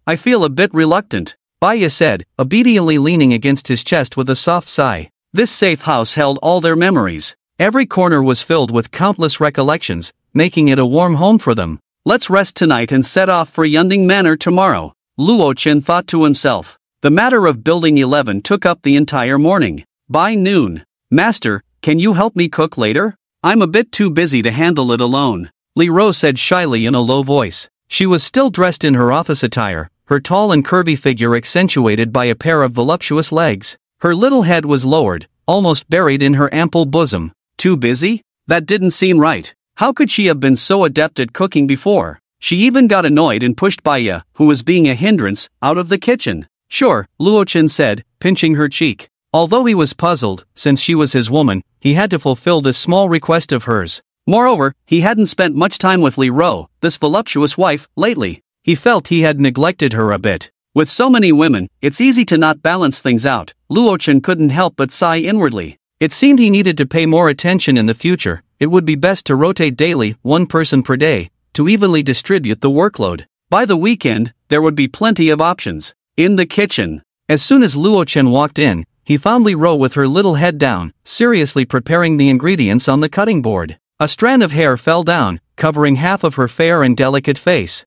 I feel a bit reluctant," Baya said, obediently leaning against his chest with a soft sigh. This safe house held all their memories. Every corner was filled with countless recollections, making it a warm home for them. "Let's rest tonight and set off for Yunding Manor tomorrow," Luo Chen thought to himself. The matter of Building 11 took up the entire morning. By noon, "Master, can you help me cook later? I'm a bit too busy to handle it alone," Li Ro said shyly in a low voice. She was still dressed in her office attire, her tall and curvy figure accentuated by a pair of voluptuous legs. Her little head was lowered, almost buried in her ample bosom. Too busy? That didn't seem right. How could she have been so adept at cooking before? She even got annoyed and pushed Baya, who was being a hindrance, out of the kitchen. "Sure," Luo Chen said, pinching her cheek. Although he was puzzled, since she was his woman, he had to fulfill this small request of hers. Moreover, he hadn't spent much time with Li Ro, this voluptuous wife, lately. He felt he had neglected her a bit. With so many women, it's easy to not balance things out. Luo Chen couldn't help but sigh inwardly. It seemed he needed to pay more attention in the future. It would be best to rotate daily, one person per day, to evenly distribute the workload. By the weekend, there would be plenty of options. In the kitchen, as soon as Luo Chen walked in, he found Li Ro with her little head down, seriously preparing the ingredients on the cutting board. A strand of hair fell down, covering half of her fair and delicate face.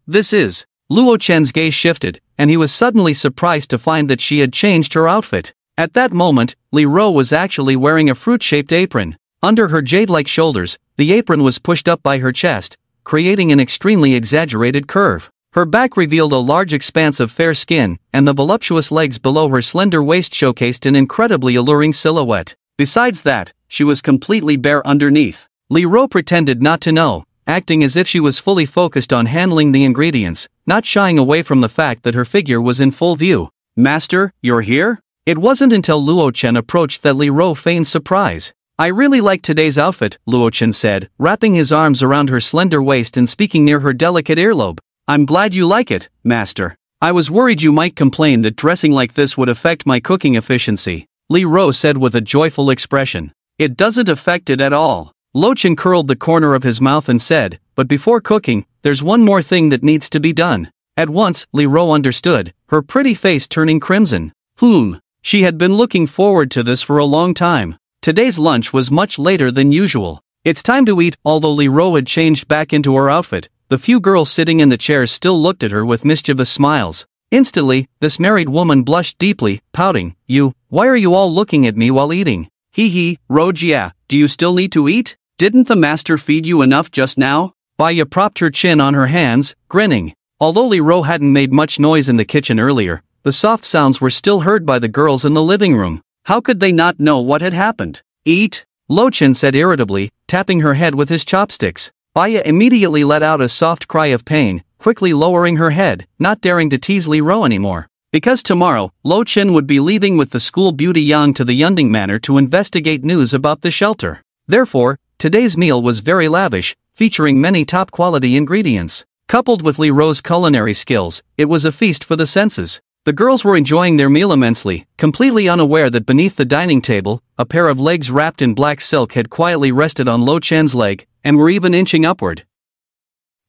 This is... Luo Chen's gaze shifted, and he was suddenly surprised to find that she had changed her outfit. At that moment, Li Ro was actually wearing a fruit-shaped apron. Under her jade-like shoulders, the apron was pushed up by her chest, creating an extremely exaggerated curve. Her back revealed a large expanse of fair skin, and the voluptuous legs below her slender waist showcased an incredibly alluring silhouette. Besides that, she was completely bare underneath. Li Ro pretended not to know, acting as if she was fully focused on handling the ingredients, not shying away from the fact that her figure was in full view. "Master, you're here?" It wasn't until Luo Chen approached that Li Ro feigned surprise. "I really like today's outfit," Luo Chen said, wrapping his arms around her slender waist and speaking near her delicate earlobe. "I'm glad you like it, master. I was worried you might complain that dressing like this would affect my cooking efficiency," Li Ro said with a joyful expression. "It doesn't affect it at all." Luo Chen curled the corner of his mouth and said, "But before cooking, there's one more thing that needs to be done." At once, Li Ro understood, her pretty face turning crimson. She had been looking forward to this for a long time. Today's lunch was much later than usual. It's time to eat. Although Li Ro had changed back into her outfit, the few girls sitting in the chairs still looked at her with mischievous smiles. Instantly, this married woman blushed deeply, pouting, why are you all looking at me while eating? Hee, Rojia, do you still need to eat? Didn't the master feed you enough just now? Baya propped her chin on her hands, grinning. Although Li Ro hadn't made much noise in the kitchen earlier, the soft sounds were still heard by the girls in the living room. How could they not know what had happened? Eat, Lo Chen said irritably, tapping her head with his chopsticks. Baya immediately let out a soft cry of pain, quickly lowering her head, not daring to tease Li Ro anymore. Because tomorrow, Lo Chen would be leaving with the school beauty Yang to the Yunding Manor to investigate news about the shelter. Therefore, today's meal was very lavish, featuring many top-quality ingredients. Coupled with Li Ro's culinary skills, it was a feast for the senses. The girls were enjoying their meal immensely, completely unaware that beneath the dining table, a pair of legs wrapped in black silk had quietly rested on Lo Chen's leg, and were even inching upward.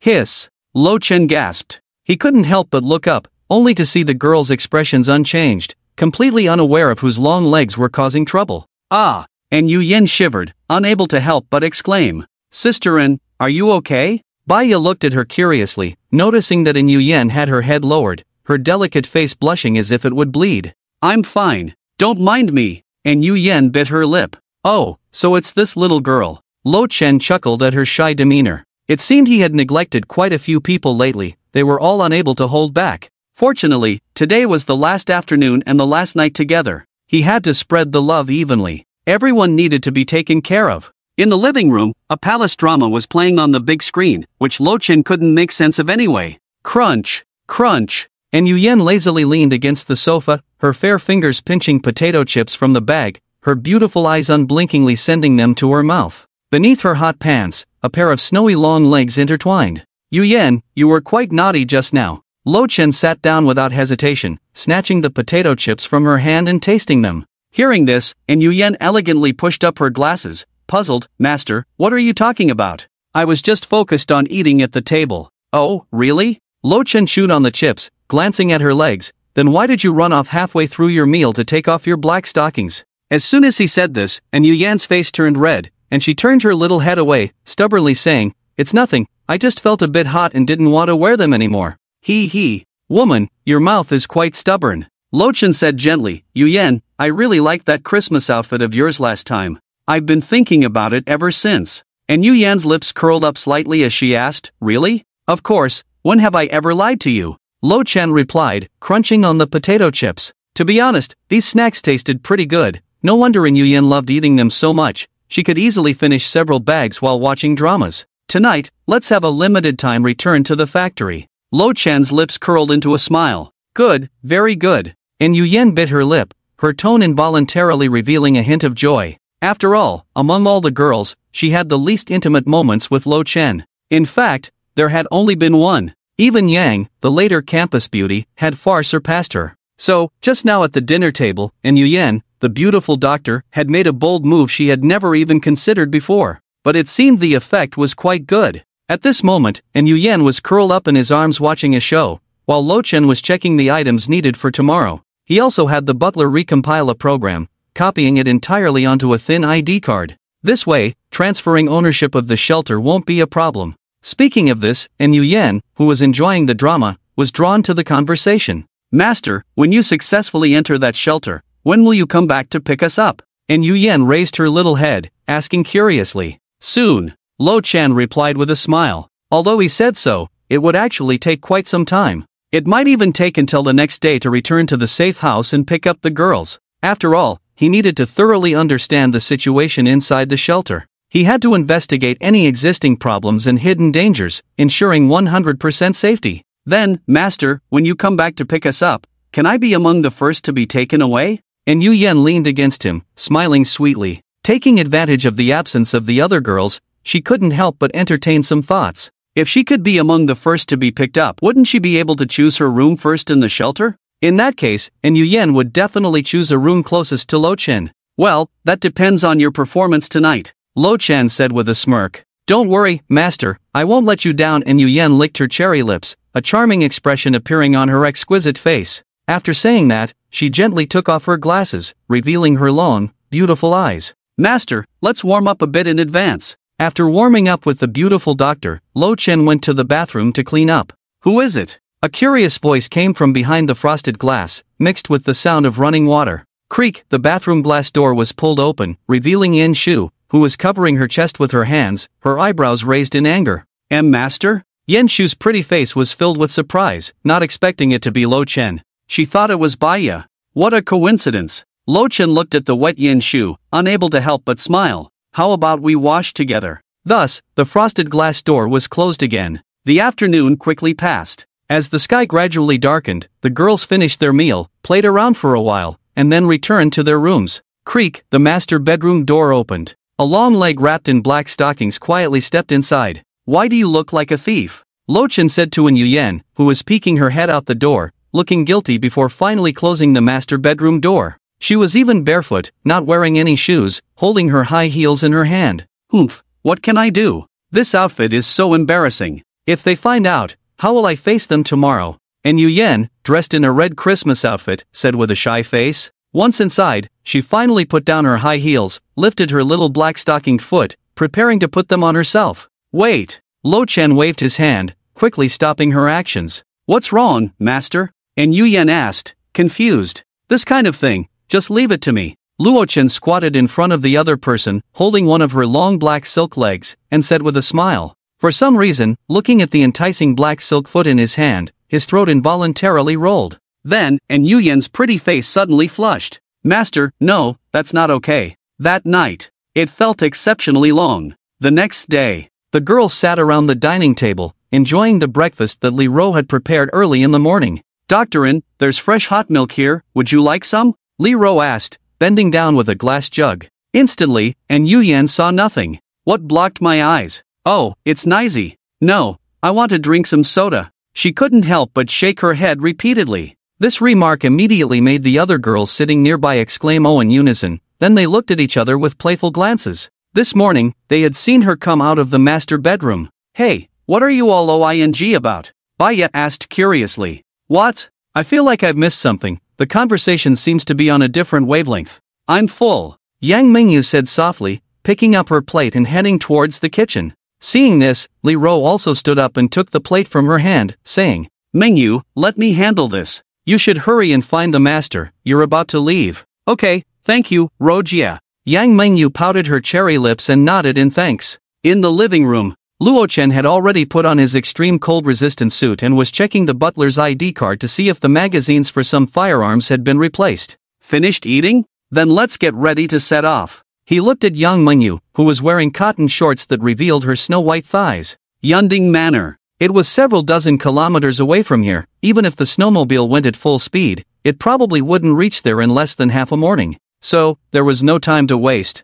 Hiss! Lo Chen gasped. He couldn't help but look up, only to see the girls' expressions unchanged, completely unaware of whose long legs were causing trouble. Ah! And Yu Yen shivered, unable to help but exclaim, Sisterin, are you okay? Baya looked at her curiously, noticing that Yu Yen had her head lowered, her delicate face blushing as if it would bleed. I'm fine, don't mind me, and Yu Yen bit her lip. Oh, so it's this little girl. Lo Chen chuckled at her shy demeanor. It seemed he had neglected quite a few people lately, they were all unable to hold back. Fortunately, today was the last afternoon and the last night together. He had to spread the love evenly. Everyone needed to be taken care of. In the living room, a palace drama was playing on the big screen, which Lo Chen couldn't make sense of anyway. Crunch, crunch, and Yu Yen lazily leaned against the sofa, her fair fingers pinching potato chips from the bag, her beautiful eyes unblinkingly sending them to her mouth. Beneath her hot pants, a pair of snowy long legs intertwined. Yu Yen, you were quite naughty just now. Lo Chen sat down without hesitation, snatching the potato chips from her hand and tasting them. Hearing this, Yu Yen elegantly pushed up her glasses, puzzled. Master, what are you talking about? I was just focused on eating at the table. Oh, really? Lo Chen chewed on the chips, glancing at her legs. Then why did you run off halfway through your meal to take off your black stockings? As soon as he said this, Yu Yan's face turned red, and she turned her little head away, stubbornly saying, It's nothing, I just felt a bit hot and didn't want to wear them anymore. Hee. Woman, your mouth is quite stubborn. Lo Chen said gently, Yu Yen, I really liked that Christmas outfit of yours last time. I've been thinking about it ever since. And Yu Yan's lips curled up slightly as she asked, Really? Of course, when have I ever lied to you? Lo Chen replied, crunching on the potato chips. To be honest, these snacks tasted pretty good. No wonder Yu Yen loved eating them so much. She could easily finish several bags while watching dramas. Tonight, let's have a limited time return to the factory. Lo Chen's lips curled into a smile. Good, very good. And Yu Yen bit her lip, her tone involuntarily revealing a hint of joy. After all, among all the girls, she had the least intimate moments with Lo Chen. In fact, there had only been one. Even Yang, the later campus beauty, had far surpassed her. So, just now at the dinner table, Yu Yen, the beautiful doctor, had made a bold move she had never even considered before. But it seemed the effect was quite good. At this moment, Yu Yen was curled up in his arms watching a show, while Lo Chen was checking the items needed for tomorrow. He also had the butler recompile a program, copying it entirely onto a thin ID card. This way, transferring ownership of the shelter won't be a problem. Speaking of this, Yu Yen, who was enjoying the drama, was drawn to the conversation. Master, when you successfully enter that shelter, when will you come back to pick us up? Yu Yen raised her little head, asking curiously. Soon, Lo Chen replied with a smile. Although he said so, it would actually take quite some time. It might even take until the next day to return to the safe house and pick up the girls. After all, he needed to thoroughly understand the situation inside the shelter. He had to investigate any existing problems and hidden dangers, ensuring 100% safety. Then, Master, when you come back to pick us up, can I be among the first to be taken away? Yu Yen leaned against him, smiling sweetly. Taking advantage of the absence of the other girls, she couldn't help but entertain some thoughts. If she could be among the first to be picked up, wouldn't she be able to choose her room first in the shelter? In that case, Yu Yen would definitely choose a room closest to Lo Chen. Well, that depends on your performance tonight, Lo Chen said with a smirk. Don't worry, Master, I won't let you down. Yu Yen licked her cherry lips, a charming expression appearing on her exquisite face. After saying that, she gently took off her glasses, revealing her long, beautiful eyes. Master, let's warm up a bit in advance. After warming up with the beautiful doctor, Lo Chen went to the bathroom to clean up. "Who is it?" A curious voice came from behind the frosted glass, mixed with the sound of running water. Creak, the bathroom glass door was pulled open, revealing Yin Shu, who was covering her chest with her hands, her eyebrows raised in anger. Master?" Yin Shu's pretty face was filled with surprise, not expecting it to be Lo Chen. She thought it was Baya. What a coincidence. Lo Chen looked at the wet Yin Shu, unable to help but smile. "How about we wash together?" Thus, the frosted glass door was closed again. The afternoon quickly passed. As the sky gradually darkened, the girls finished their meal, played around for a while, and then returned to their rooms. Creak, the master bedroom door opened. A long leg wrapped in black stockings quietly stepped inside. "Why do you look like a thief?" Lo Chen said to An Yuyen, who was peeking her head out the door, looking guilty before finally closing the master bedroom door. She was even barefoot, not wearing any shoes, holding her high heels in her hand. "Humph, what can I do? This outfit is so embarrassing. If they find out, how will I face them tomorrow?" And Yuyen, dressed in a red Christmas outfit, said with a shy face. Once inside, she finally put down her high heels, lifted her little black stockinged foot, preparing to put them on herself. "Wait!" Lo Chen waved his hand, quickly stopping her actions. "What's wrong, master?" And Yuyen asked, confused. "This kind of thing, just leave it to me." Luo Chen squatted in front of the other person, holding one of her long black silk legs, and said with a smile. For some reason, looking at the enticing black silk foot in his hand, his throat involuntarily rolled. Then, and Yuyen's pretty face suddenly flushed. "Master, no, that's not okay." That night, it felt exceptionally long. The next day, the girls sat around the dining table, enjoying the breakfast that Li Ro had prepared early in the morning. "Doctorin, there's fresh hot milk here, would you like some?" Li Ro asked, bending down with a glass jug. Instantly, and Yuyen saw nothing. "What blocked my eyes? Oh, it's Nizy. No, I want to drink some soda." She couldn't help but shake her head repeatedly. This remark immediately made the other girls sitting nearby exclaim "oh" in unison, then they looked at each other with playful glances. This morning, they had seen her come out of the master bedroom. "Hey, what are you all OING about?" Baya asked curiously. "What? I feel like I've missed something, the conversation seems to be on a different wavelength." "I'm full," Yang Mingyu said softly, picking up her plate and heading towards the kitchen. Seeing this, Li Ro also stood up and took the plate from her hand, saying, "Mingyu, let me handle this. You should hurry and find the master, you're about to leave." "Okay, thank you, Rojia." Yang Mingyu pouted her cherry lips and nodded in thanks. In the living room, Luo Chen had already put on his extreme cold-resistant suit and was checking the butler's ID card to see if the magazines for some firearms had been replaced. "Finished eating? Then let's get ready to set off." He looked at Yang Mingyu, who was wearing cotton shorts that revealed her snow-white thighs. Yunding Manor. It was several dozen kilometers away from here. Even if the snowmobile went at full speed, it probably wouldn't reach there in less than half a morning. So, there was no time to waste.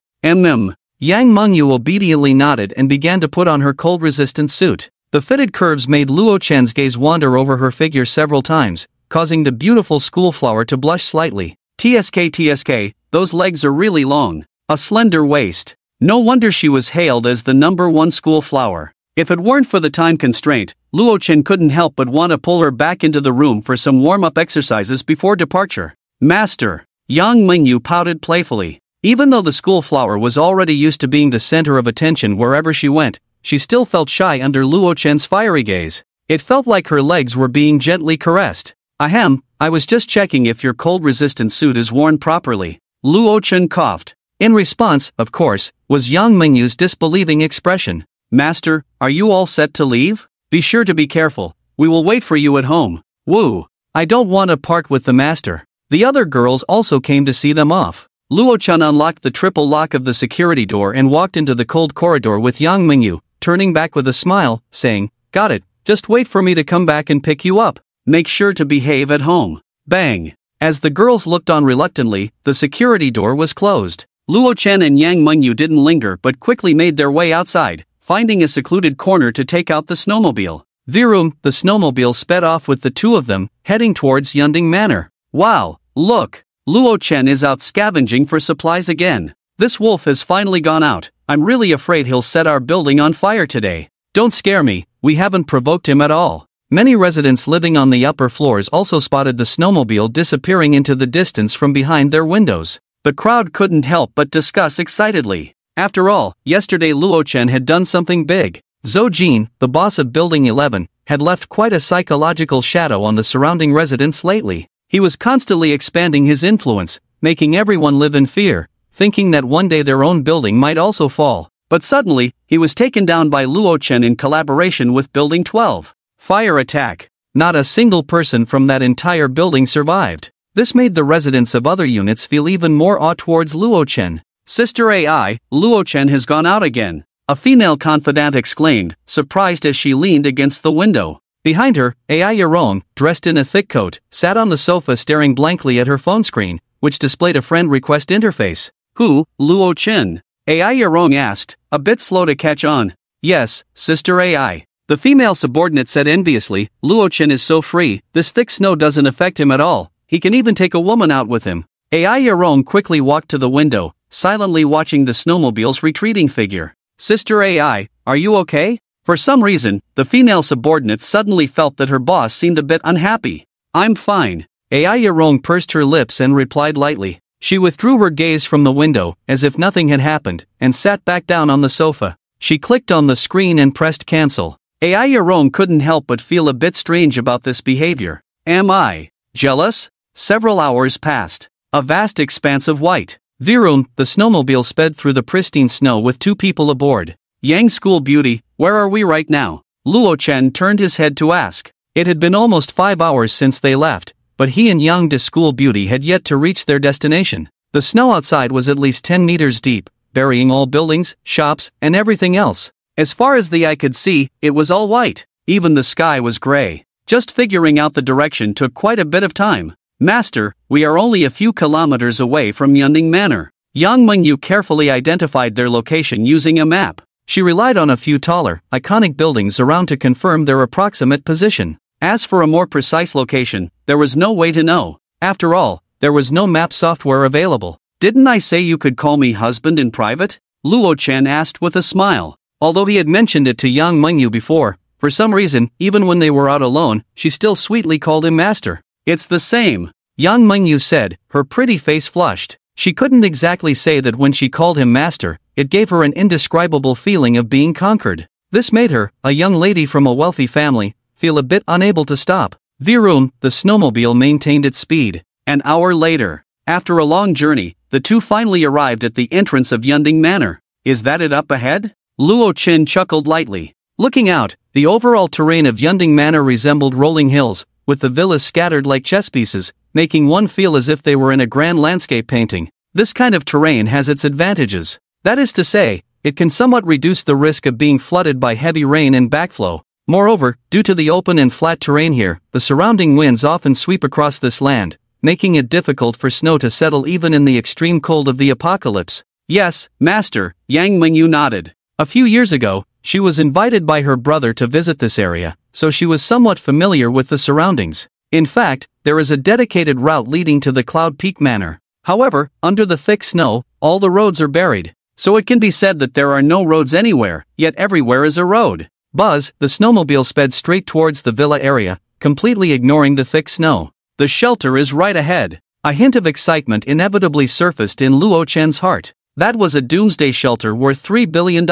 Yang Mingyu obediently nodded and began to put on her cold-resistant suit. The fitted curves made Luo Chen's gaze wander over her figure several times, causing the beautiful schoolflower to blush slightly. TSK, those legs are really long. A slender waist. No wonder she was hailed as the #1 schoolflower. If it weren't for the time constraint, Luo Chen couldn't help but want to pull her back into the room for some warm-up exercises before departure. "Master," Yang Mingyu pouted playfully. Even though the schoolflower was already used to being the center of attention wherever she went, she still felt shy under Luo Chen's fiery gaze. It felt like her legs were being gently caressed. "Ahem, I was just checking if your cold-resistant suit is worn properly." Luo Chen coughed. In response, of course, was Yang Mingyu's disbelieving expression. "Master, are you all set to leave? Be sure to be careful, we will wait for you at home." "Woo! I don't want to part with the master." The other girls also came to see them off. Luo Chen unlocked the triple lock of the security door and walked into the cold corridor with Yang Mingyu, turning back with a smile, saying, "Got it, just wait for me to come back and pick you up. Make sure to behave at home." Bang! As the girls looked on reluctantly, the security door was closed. Luo Chen and Yang Mingyu didn't linger but quickly made their way outside, finding a secluded corner to take out the snowmobile. Virum, the snowmobile sped off with the two of them, heading towards Yunding Manor. "Wow, look! Luo Chen is out scavenging for supplies again. This wolf has finally gone out. I'm really afraid he'll set our building on fire today." "Don't scare me, we haven't provoked him at all." Many residents living on the upper floors also spotted the snowmobile disappearing into the distance from behind their windows. The crowd couldn't help but discuss excitedly. After all, yesterday Luo Chen had done something big. Zhou Jin, the boss of Building 11, had left quite a psychological shadow on the surrounding residents lately. He was constantly expanding his influence, making everyone live in fear, thinking that one day their own building might also fall. But suddenly, he was taken down by Luo Chen in collaboration with Building 12. Fire attack. Not a single person from that entire building survived. This made the residents of other units feel even more awe towards Luo Chen. Sister AI, Luo Chen has gone out again, a female confidant exclaimed, surprised as she leaned against the window. Behind her, AI Yarong, dressed in a thick coat, sat on the sofa staring blankly at her phone screen, which displayed a friend request interface. Who, Luo Chen? AI Yarong asked, a bit slow to catch on. Yes, Sister AI. The female subordinate said enviously, Luo Chen is so free, this thick snow doesn't affect him at all, he can even take a woman out with him. AI Yarong quickly walked to the window, silently watching the snowmobile's retreating figure. Sister AI, are you okay? For some reason, the female subordinate suddenly felt that her boss seemed a bit unhappy. I'm fine. AI Yarong pursed her lips and replied lightly. She withdrew her gaze from the window, as if nothing had happened, and sat back down on the sofa. She clicked on the screen and pressed cancel. AI Yarong couldn't help but feel a bit strange about this behavior. Am I jealous? Several hours passed. A vast expanse of white. Virun, the snowmobile sped through the pristine snow with 2 people aboard. Yang School Beauty, where are we right now? Luo Chen turned his head to ask. It had been almost 5 hours since they left, but he and Yang de School Beauty had yet to reach their destination. The snow outside was at least 10 meters deep, burying all buildings, shops, and everything else. As far as the eye could see, it was all white. Even the sky was gray. Just figuring out the direction took quite a bit of time. Master, we are only a few kilometers away from Yunding Manor. Yang Mengyu carefully identified their location using a map. She relied on a few taller, iconic buildings around to confirm their approximate position. As for a more precise location, there was no way to know. After all, there was no map software available. Didn't I say you could call me husband in private? Luo Chen asked with a smile. Although he had mentioned it to Yang Mengyu before, for some reason, even when they were out alone, she still sweetly called him master. It's the same, Yang Mengyu said, her pretty face flushed. She couldn't exactly say that when she called him master, it gave her an indescribable feeling of being conquered. This made her, a young lady from a wealthy family, feel a bit unable to stop. Virun, the snowmobile maintained its speed. An hour later, after a long journey, the two finally arrived at the entrance of Yunding Manor. Is that it up ahead? Luo Chen chuckled lightly. Looking out, the overall terrain of Yunding Manor resembled rolling hills, with the villas scattered like chess pieces, making one feel as if they were in a grand landscape painting. This kind of terrain has its advantages. That is to say, it can somewhat reduce the risk of being flooded by heavy rain and backflow. Moreover, due to the open and flat terrain here, the surrounding winds often sweep across this land, making it difficult for snow to settle even in the extreme cold of the apocalypse. Yes, master, Yang Mengyu nodded. A few years ago, she was invited by her brother to visit this area, so she was somewhat familiar with the surroundings. In fact, there is a dedicated route leading to the Cloud Peak Manor. However, under the thick snow, all the roads are buried. So it can be said that there are no roads anywhere, yet everywhere is a road. Buzz, the snowmobile sped straight towards the villa area, completely ignoring the thick snow. The shelter is right ahead. A hint of excitement inevitably surfaced in Luo Chen's heart. That was a doomsday shelter worth $3 billion.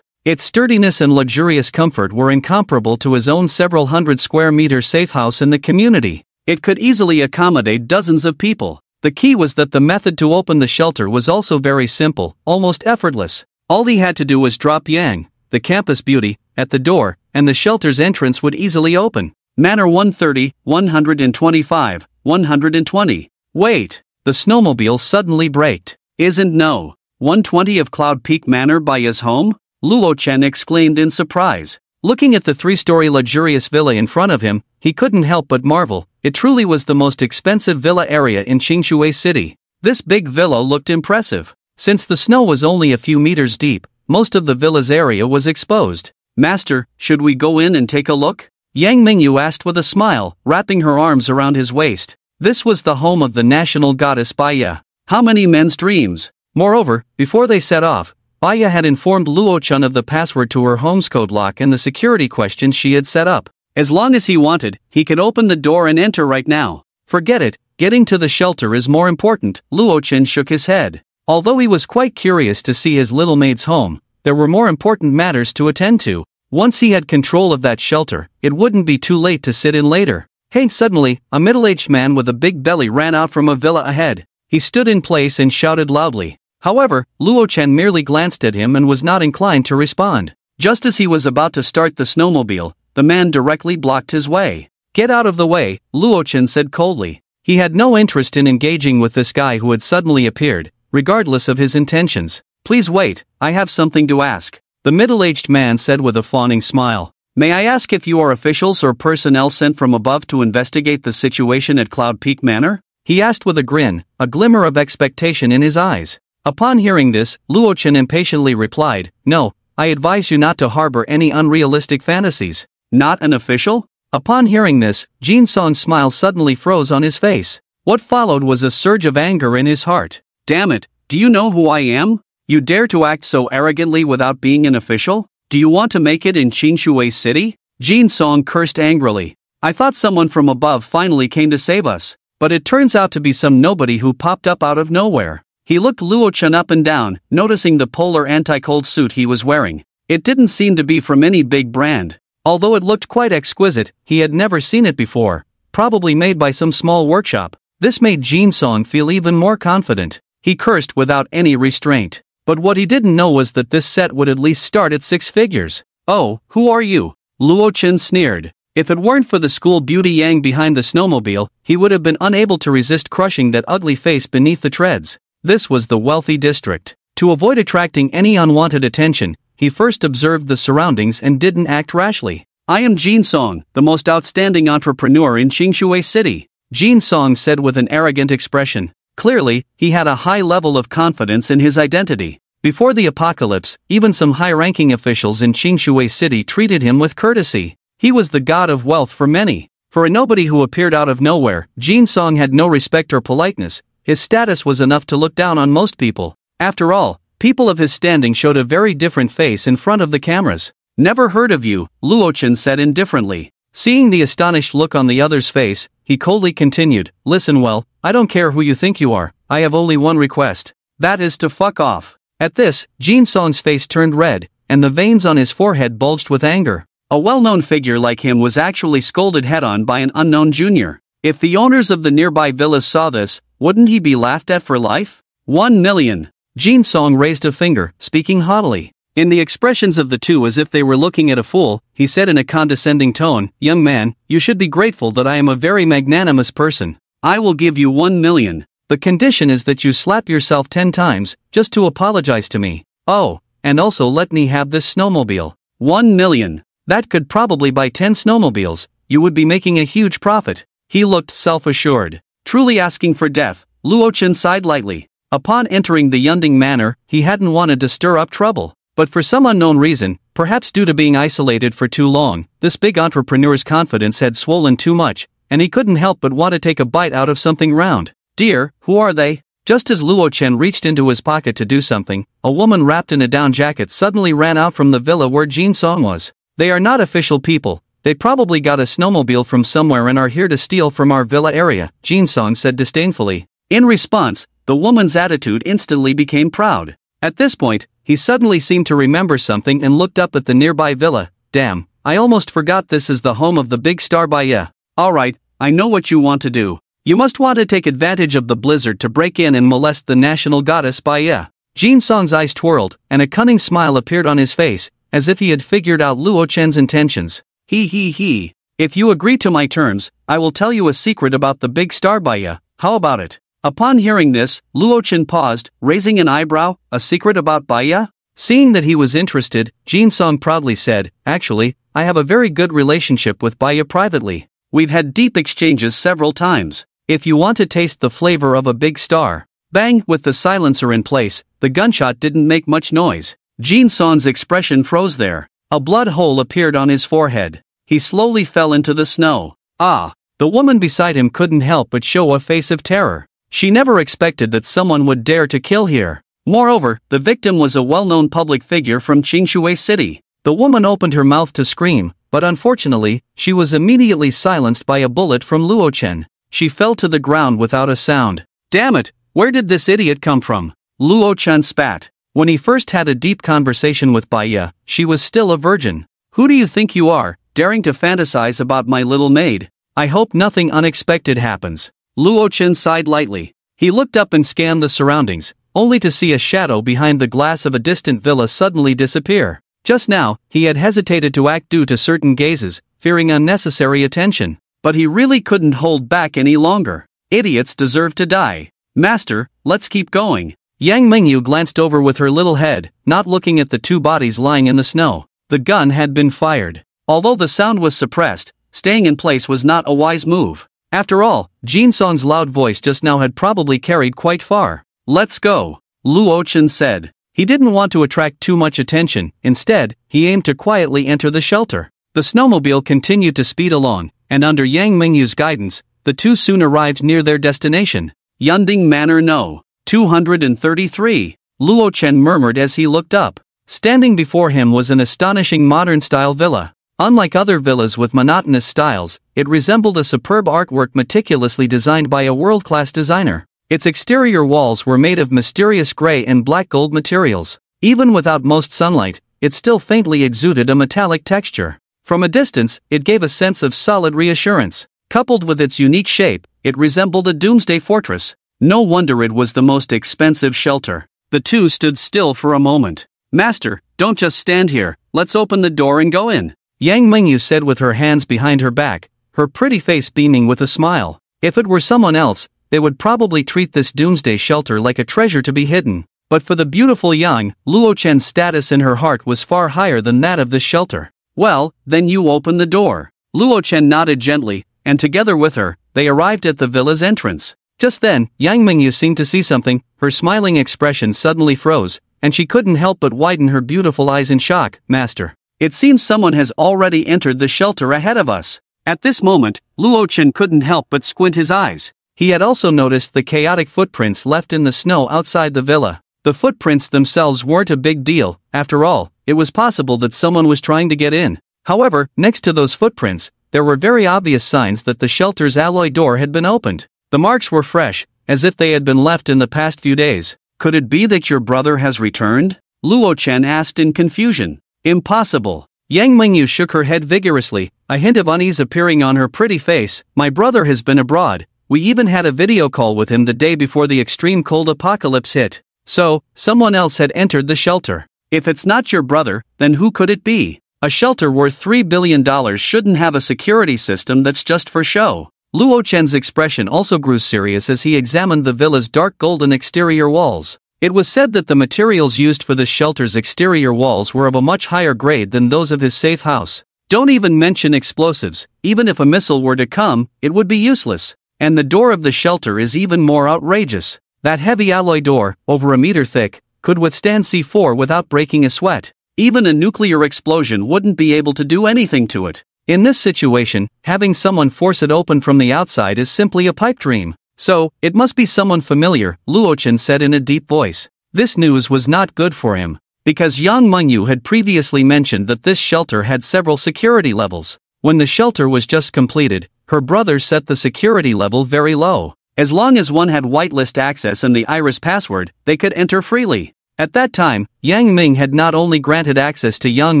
Its sturdiness and luxurious comfort were incomparable to his own several hundred square meter safe house in the community. It could easily accommodate dozens of people. The key was that the method to open the shelter was also very simple, almost effortless. All he had to do was drop Yang, the campus beauty, at the door, and the shelter's entrance would easily open. Manor 130, 125, 120. Wait, the snowmobile suddenly braked. Isn't no 120 of Cloud Peak Manor by his home? Luo Chen exclaimed in surprise. Looking at the 3-story luxurious villa in front of him, he couldn't help but marvel. It truly was the most expensive villa area in Qingshui City. This big villa looked impressive. Since the snow was only a few meters deep, most of the villa's area was exposed. Master, should we go in and take a look? Yang Mengyu asked with a smile, wrapping her arms around his waist. This was the home of the national goddess Baya. How many men's dreams? Moreover, before they set off, Baya had informed Luo Chen of the password to her home's code lock and the security questions she had set up. As long as he wanted, he could open the door and enter right now. Forget it, getting to the shelter is more important. Luo Chen shook his head. Although he was quite curious to see his little maid's home, there were more important matters to attend to. Once he had control of that shelter, it wouldn't be too late to sit in later. Hey, suddenly, a middle-aged man with a big belly ran out from a villa ahead. He stood in place and shouted loudly. However, Luo Chen merely glanced at him and was not inclined to respond. Just as he was about to start the snowmobile, the man directly blocked his way. Get out of the way, Luo Chen said coldly. He had no interest in engaging with this guy who had suddenly appeared, regardless of his intentions. Please wait, I have something to ask, the middle-aged man said with a fawning smile. May I ask if you are officials or personnel sent from above to investigate the situation at Cloud Peak Manor? He asked with a grin, a glimmer of expectation in his eyes. Upon hearing this, Luo Chen impatiently replied, no, I advise you not to harbor any unrealistic fantasies. Not an official? Upon hearing this, Jin Song's smile suddenly froze on his face. What followed was a surge of anger in his heart. Damn it, do you know who I am? You dare to act so arrogantly without being an official? Do you want to make it in Qingshui City? Jin Song cursed angrily. I thought someone from above finally came to save us, but it turns out to be some nobody who popped up out of nowhere. He looked Luo Chen up and down, noticing the polar anti-cold suit he was wearing. It didn't seem to be from any big brand. Although it looked quite exquisite, he had never seen it before, probably made by some small workshop. This made Jin Song feel even more confident. He cursed without any restraint. But what he didn't know was that this set would at least start at 6 figures. Oh, who are you? Luo Chen sneered. If it weren't for the school beauty Yang behind the snowmobile, he would have been unable to resist crushing that ugly face beneath the treads. This was the wealthy district. To avoid attracting any unwanted attention, he first observed the surroundings and didn't act rashly. I am Jin Song, the most outstanding entrepreneur in Qingshui City, Jin Song said with an arrogant expression. Clearly, he had a high level of confidence in his identity. Before the apocalypse, even some high-ranking officials in Qingshui City treated him with courtesy. He was the god of wealth for many. For a nobody who appeared out of nowhere, Jin Song had no respect or politeness. His status was enough to look down on most people. After all, people of his standing showed a very different face in front of the cameras. Never heard of you, Luo Chen said indifferently. Seeing the astonished look on the other's face, he coldly continued, listen well, I don't care who you think you are, I have only one request. That is to fuck off. At this, Jin Song's face turned red, and the veins on his forehead bulged with anger. A well-known figure like him was actually scolded head-on by an unknown junior. If the owners of the nearby villas saw this, wouldn't he be laughed at for life? 1 million. Jin Song raised a finger, speaking haughtily. In the expressions of the two as if they were looking at a fool, he said in a condescending tone, young man, you should be grateful that I am a very magnanimous person. I will give you 1 million. The condition is that you slap yourself 10 times, just to apologize to me. Oh, and also let me have this snowmobile. 1 million. That could probably buy 10 snowmobiles, you would be making a huge profit. He looked self-assured. Truly asking for death, Luo Chen sighed lightly. Upon entering the Yunding Manor, he hadn't wanted to stir up trouble. But for some unknown reason, perhaps due to being isolated for too long, this big entrepreneur's confidence had swollen too much, and he couldn't help but want to take a bite out of something round. Dear, who are they? Just as Luo Chen reached into his pocket to do something, a woman wrapped in a down jacket suddenly ran out from the villa where Jin Song was. They are not official people. They probably got a snowmobile from somewhere and are here to steal from our villa area, Jin Song said disdainfully. In response, the woman's attitude instantly became proud. At this point, he suddenly seemed to remember something and looked up at the nearby villa. Damn, I almost forgot this is the home of the big star Baya. Alright, I know what you want to do. You must want to take advantage of the blizzard to break in and molest the national goddess Baya. Jin Song's eyes twirled, and a cunning smile appeared on his face, as if he had figured out Luo Chen's intentions. He. If you agree to my terms, I will tell you a secret about the big star Baya. How about it? Upon hearing this, Luo Chen paused, raising an eyebrow. A secret about Baya? Seeing that he was interested, Jin Song proudly said, actually, I have a very good relationship with Baya privately. We've had deep exchanges several times. If you want to taste the flavor of a big star. Bang! With the silencer in place, the gunshot didn't make much noise. Jin Song's expression froze there. A blood hole appeared on his forehead. He slowly fell into the snow. Ah! The woman beside him couldn't help but show a face of terror. She never expected that someone would dare to kill here. Moreover, the victim was a well-known public figure from Qingshui City. The woman opened her mouth to scream, but unfortunately, she was immediately silenced by a bullet from Luo Chen. She fell to the ground without a sound. Damn it, where did this idiot come from? Luo-chan spat. When he first had a deep conversation with Baiya, she was still a virgin. Who do you think you are, daring to fantasize about my little maid? I hope nothing unexpected happens. Luo-chan sighed lightly. He looked up and scanned the surroundings, only to see a shadow behind the glass of a distant villa suddenly disappear. Just now, he had hesitated to act due to certain gazes, fearing unnecessary attention. But he really couldn't hold back any longer. Idiots deserve to die. Master, let's keep going. Yang Mingyu glanced over with her little head, not looking at the two bodies lying in the snow. The gun had been fired. Although the sound was suppressed, staying in place was not a wise move. After all, Jin Song's loud voice just now had probably carried quite far. Let's go, Luo-chan said. He didn't want to attract too much attention. Instead, he aimed to quietly enter the shelter. The snowmobile continued to speed along, and under Yang Mingyu's guidance, the two soon arrived near their destination. Yunding Manor No. 233. Luo-chan murmured as he looked up. Standing before him was an astonishing modern-style villa. Unlike other villas with monotonous styles, it resembled a superb artwork meticulously designed by a world-class designer. Its exterior walls were made of mysterious gray and black gold materials. Even without most sunlight, it still faintly exuded a metallic texture. From a distance, it gave a sense of solid reassurance. Coupled with its unique shape, it resembled a doomsday fortress. No wonder it was the most expensive shelter. The two stood still for a moment. Master, don't just stand here, let's open the door and go in. Yang Mingyu said with her hands behind her back, her pretty face beaming with a smile. If it were someone else, they would probably treat this doomsday shelter like a treasure to be hidden. But for the beautiful Yang, Luo-chan's status in her heart was far higher than that of this shelter. Well, then you open the door. Luo-chan nodded gently, and together with her, they arrived at the villa's entrance. Just then, Yang Mingyu seemed to see something. Her smiling expression suddenly froze, and she couldn't help but widen her beautiful eyes in shock. Master, it seems someone has already entered the shelter ahead of us. At this moment, Luo-chan couldn't help but squint his eyes. He had also noticed the chaotic footprints left in the snow outside the villa. The footprints themselves weren't a big deal. After all, it was possible that someone was trying to get in. However, next to those footprints, there were very obvious signs that the shelter's alloy door had been opened. The marks were fresh, as if they had been left in the past few days. Could it be that your brother has returned? Luo-chan asked in confusion. Impossible. Yang Mingyu shook her head vigorously, a hint of unease appearing on her pretty face. My brother has been abroad. We even had a video call with him the day before the extreme cold apocalypse hit. So, someone else had entered the shelter. If it's not your brother, then who could it be? A shelter worth $3 billion shouldn't have a security system that's just for show. Luo-chan's expression also grew serious as he examined the villa's dark golden exterior walls. It was said that the materials used for this shelter's exterior walls were of a much higher grade than those of his safe house. Don't even mention explosives. Even if a missile were to come, it would be useless. And the door of the shelter is even more outrageous. That heavy alloy door, over a meter thick, could withstand C4 without breaking a sweat. Even a nuclear explosion wouldn't be able to do anything to it. In this situation, having someone force it open from the outside is simply a pipe dream. So, it must be someone familiar, Luo-chan said in a deep voice. This news was not good for him, because Yang Mingyu had previously mentioned that this shelter had several security levels. When the shelter was just completed, her brother set the security level very low. As long as one had whitelist access and the iris password, they could enter freely. At that time, Yang Ming had not only granted access to Yang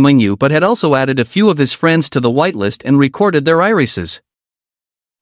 Mingyu but had also added a few of his friends to the whitelist and recorded their irises.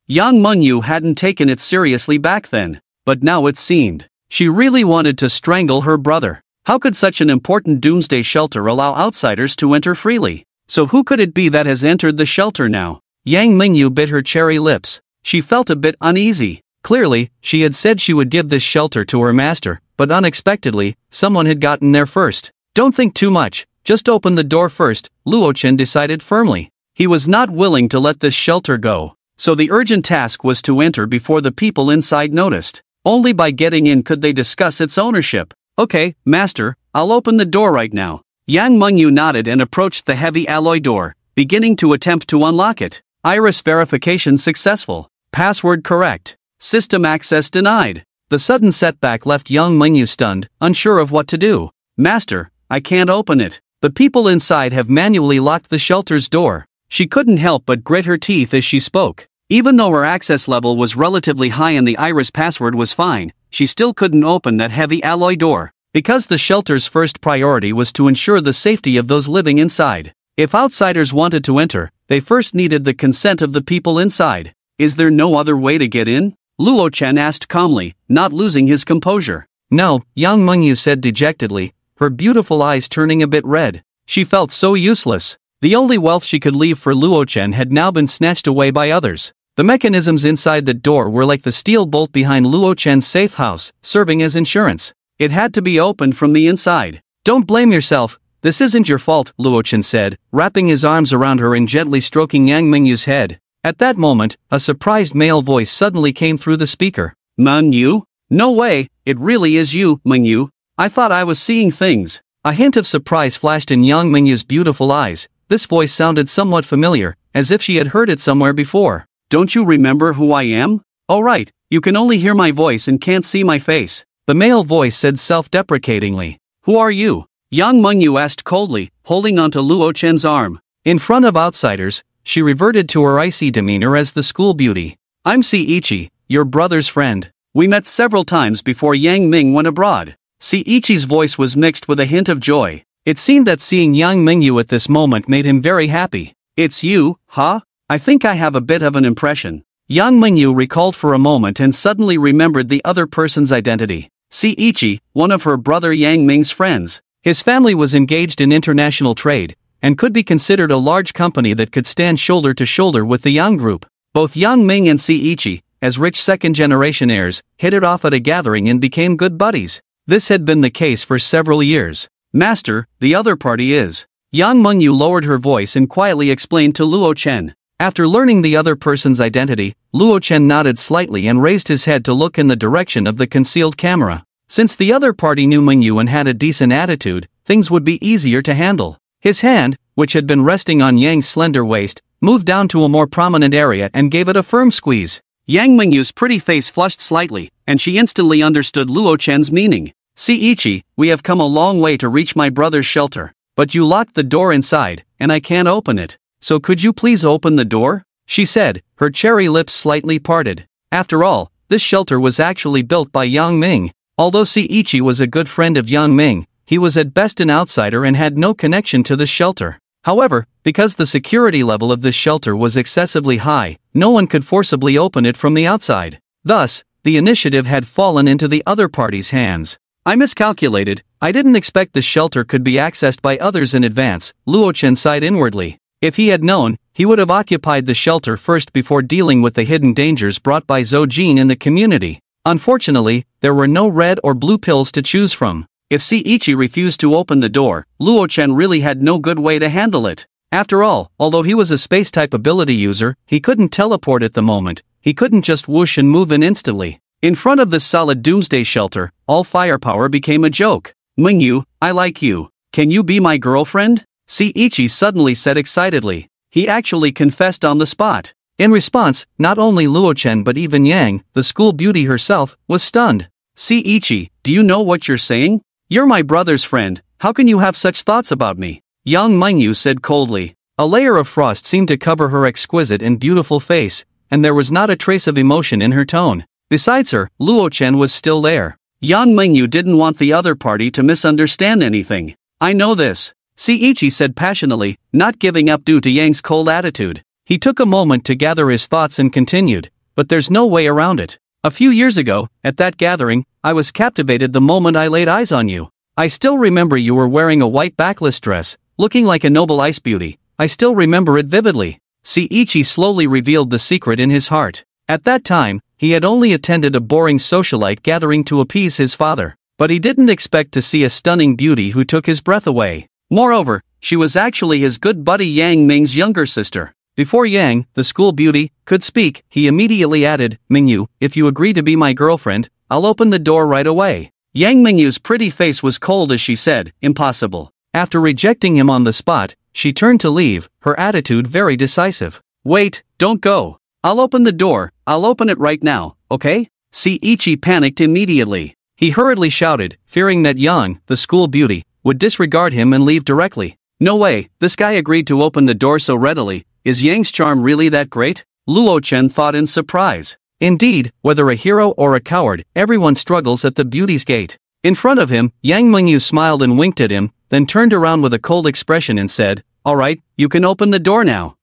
Yang Mingyu hadn't taken it seriously back then, but now it seemed she really wanted to strangle her brother. How could such an important doomsday shelter allow outsiders to enter freely? So who could it be that has entered the shelter now? Yang Mingyu bit her cherry lips. She felt a bit uneasy. Clearly, she had said she would give this shelter to her master, but unexpectedly, someone had gotten there first. Don't think too much, just open the door first, Luo-chan decided firmly. He was not willing to let this shelter go, so the urgent task was to enter before the people inside noticed. Only by getting in could they discuss its ownership. Okay, master, I'll open the door right now. Yang Mingyu nodded and approached the heavy alloy door, beginning to attempt to unlock it. Iris verification successful. Password correct. System access denied. The sudden setback left Yang Mingyu stunned, unsure of what to do. Master, I can't open it. The people inside have manually locked the shelter's door. She couldn't help but grit her teeth as she spoke. Even though her access level was relatively high and the iris password was fine, she still couldn't open that heavy alloy door, because the shelter's first priority was to ensure the safety of those living inside. If outsiders wanted to enter, they first needed the consent of the people inside. Is there no other way to get in? Luo Chen asked calmly, not losing his composure. No, Yang Mengyu said dejectedly, her beautiful eyes turning a bit red. She felt so useless. The only wealth she could leave for Luo Chen had now been snatched away by others. The mechanisms inside the door were like the steel bolt behind Luo Chen's safe house, serving as insurance. It had to be opened from the inside. Don't blame yourself, this isn't your fault, Luo Chen said, wrapping his arms around her and gently stroking Yang Mengyu's head. At that moment, a surprised male voice suddenly came through the speaker. Mengyu? No way, it really is you, Mengyu. I thought I was seeing things. A hint of surprise flashed in Yang Mengyu's beautiful eyes. This voice sounded somewhat familiar, as if she had heard it somewhere before. Don't you remember who I am? Oh right, you can only hear my voice and can't see my face. The male voice said self-deprecatingly. Who are you? Yang Mengyu asked coldly, holding onto Luo Chen's arm. In front of outsiders, she reverted to her icy demeanor as the school beauty. I'm Seiichi, your brother's friend. We met several times before Yang Ming went abroad. Seiichi's voice was mixed with a hint of joy. It seemed that seeing Yang Mengyu at this moment made him very happy. It's you, huh? I think I have a bit of an impression. Yang Mengyu recalled for a moment and suddenly remembered the other person's identity. Seiichi, one of her brother Yang Ming's friends. His family was engaged in international trade, and could be considered a large company that could stand shoulder to shoulder with the Yang group. Both Yang Ming and Seiichi, as rich second-generation heirs, hit it off at a gathering and became good buddies. This had been the case for several years. Master, the other party is. Yang Mengyu lowered her voice and quietly explained to Luo Chen. After learning the other person's identity, Luo Chen nodded slightly and raised his head to look in the direction of the concealed camera. Since the other party knew Mengyu and had a decent attitude, things would be easier to handle. His hand, which had been resting on Yang's slender waist, moved down to a more prominent area and gave it a firm squeeze. Yang Mengyu's pretty face flushed slightly, and she instantly understood Luo Chen's meaning. Seiichi, we have come a long way to reach my brother's shelter. But you locked the door inside, and I can't open it. So could you please open the door? She said, her cherry lips slightly parted. After all, this shelter was actually built by Yang Ming. Although Seiichi was a good friend of Yang Ming, he was at best an outsider and had no connection to this shelter. However, because the security level of this shelter was excessively high, no one could forcibly open it from the outside. Thus, the initiative had fallen into the other party's hands. I miscalculated, I didn't expect the shelter could be accessed by others in advance, Luo Chen sighed inwardly. If he had known, he would have occupied the shelter first before dealing with the hidden dangers brought by Zhou Jin in the community. Unfortunately, there were no red or blue pills to choose from. If Seiichi refused to open the door, Luo Chen really had no good way to handle it. After all, although he was a space-type ability user, he couldn't teleport at the moment. He couldn't just whoosh and move in instantly. In front of this solid doomsday shelter, all firepower became a joke. Mengyu, I like you. Can you be my girlfriend? Seiichi suddenly said excitedly. He actually confessed on the spot. In response, not only Luo Chen but even Yang, the school beauty herself, was stunned. Seiichi, do you know what you're saying? You're my brother's friend, how can you have such thoughts about me? Yang Mengyu said coldly. A layer of frost seemed to cover her exquisite and beautiful face, and there was not a trace of emotion in her tone. Besides her, Luo Chen was still there. Yang Mengyu didn't want the other party to misunderstand anything. I know this, Seiichi said passionately, not giving up due to Yang's cold attitude. He took a moment to gather his thoughts and continued, but there's no way around it. A few years ago, at that gathering, I was captivated the moment I laid eyes on you. I still remember you were wearing a white backless dress, looking like a noble ice beauty. I still remember it vividly. Seiichi slowly revealed the secret in his heart. At that time, he had only attended a boring socialite gathering to appease his father, but he didn't expect to see a stunning beauty who took his breath away. Moreover, she was actually his good buddy Yang Ming's younger sister. Before Yang, the school beauty, could speak, he immediately added, Mengyu, if you agree to be my girlfriend, I'll open the door right away. Yang Mengyu's pretty face was cold as she said, impossible. After rejecting him on the spot, she turned to leave, her attitude very decisive. Wait, don't go. I'll open the door, I'll open it right now, okay? Seiichi panicked immediately. He hurriedly shouted, fearing that Yang, the school beauty, would disregard him and leave directly. No way, this guy agreed to open the door so readily. Is Yang's charm really that great? Luo Chen thought in surprise. Indeed, whether a hero or a coward, everyone struggles at the beauty's gate. In front of him, Yang Mengyu smiled and winked at him, then turned around with a cold expression and said, "Alright, you can open the door now."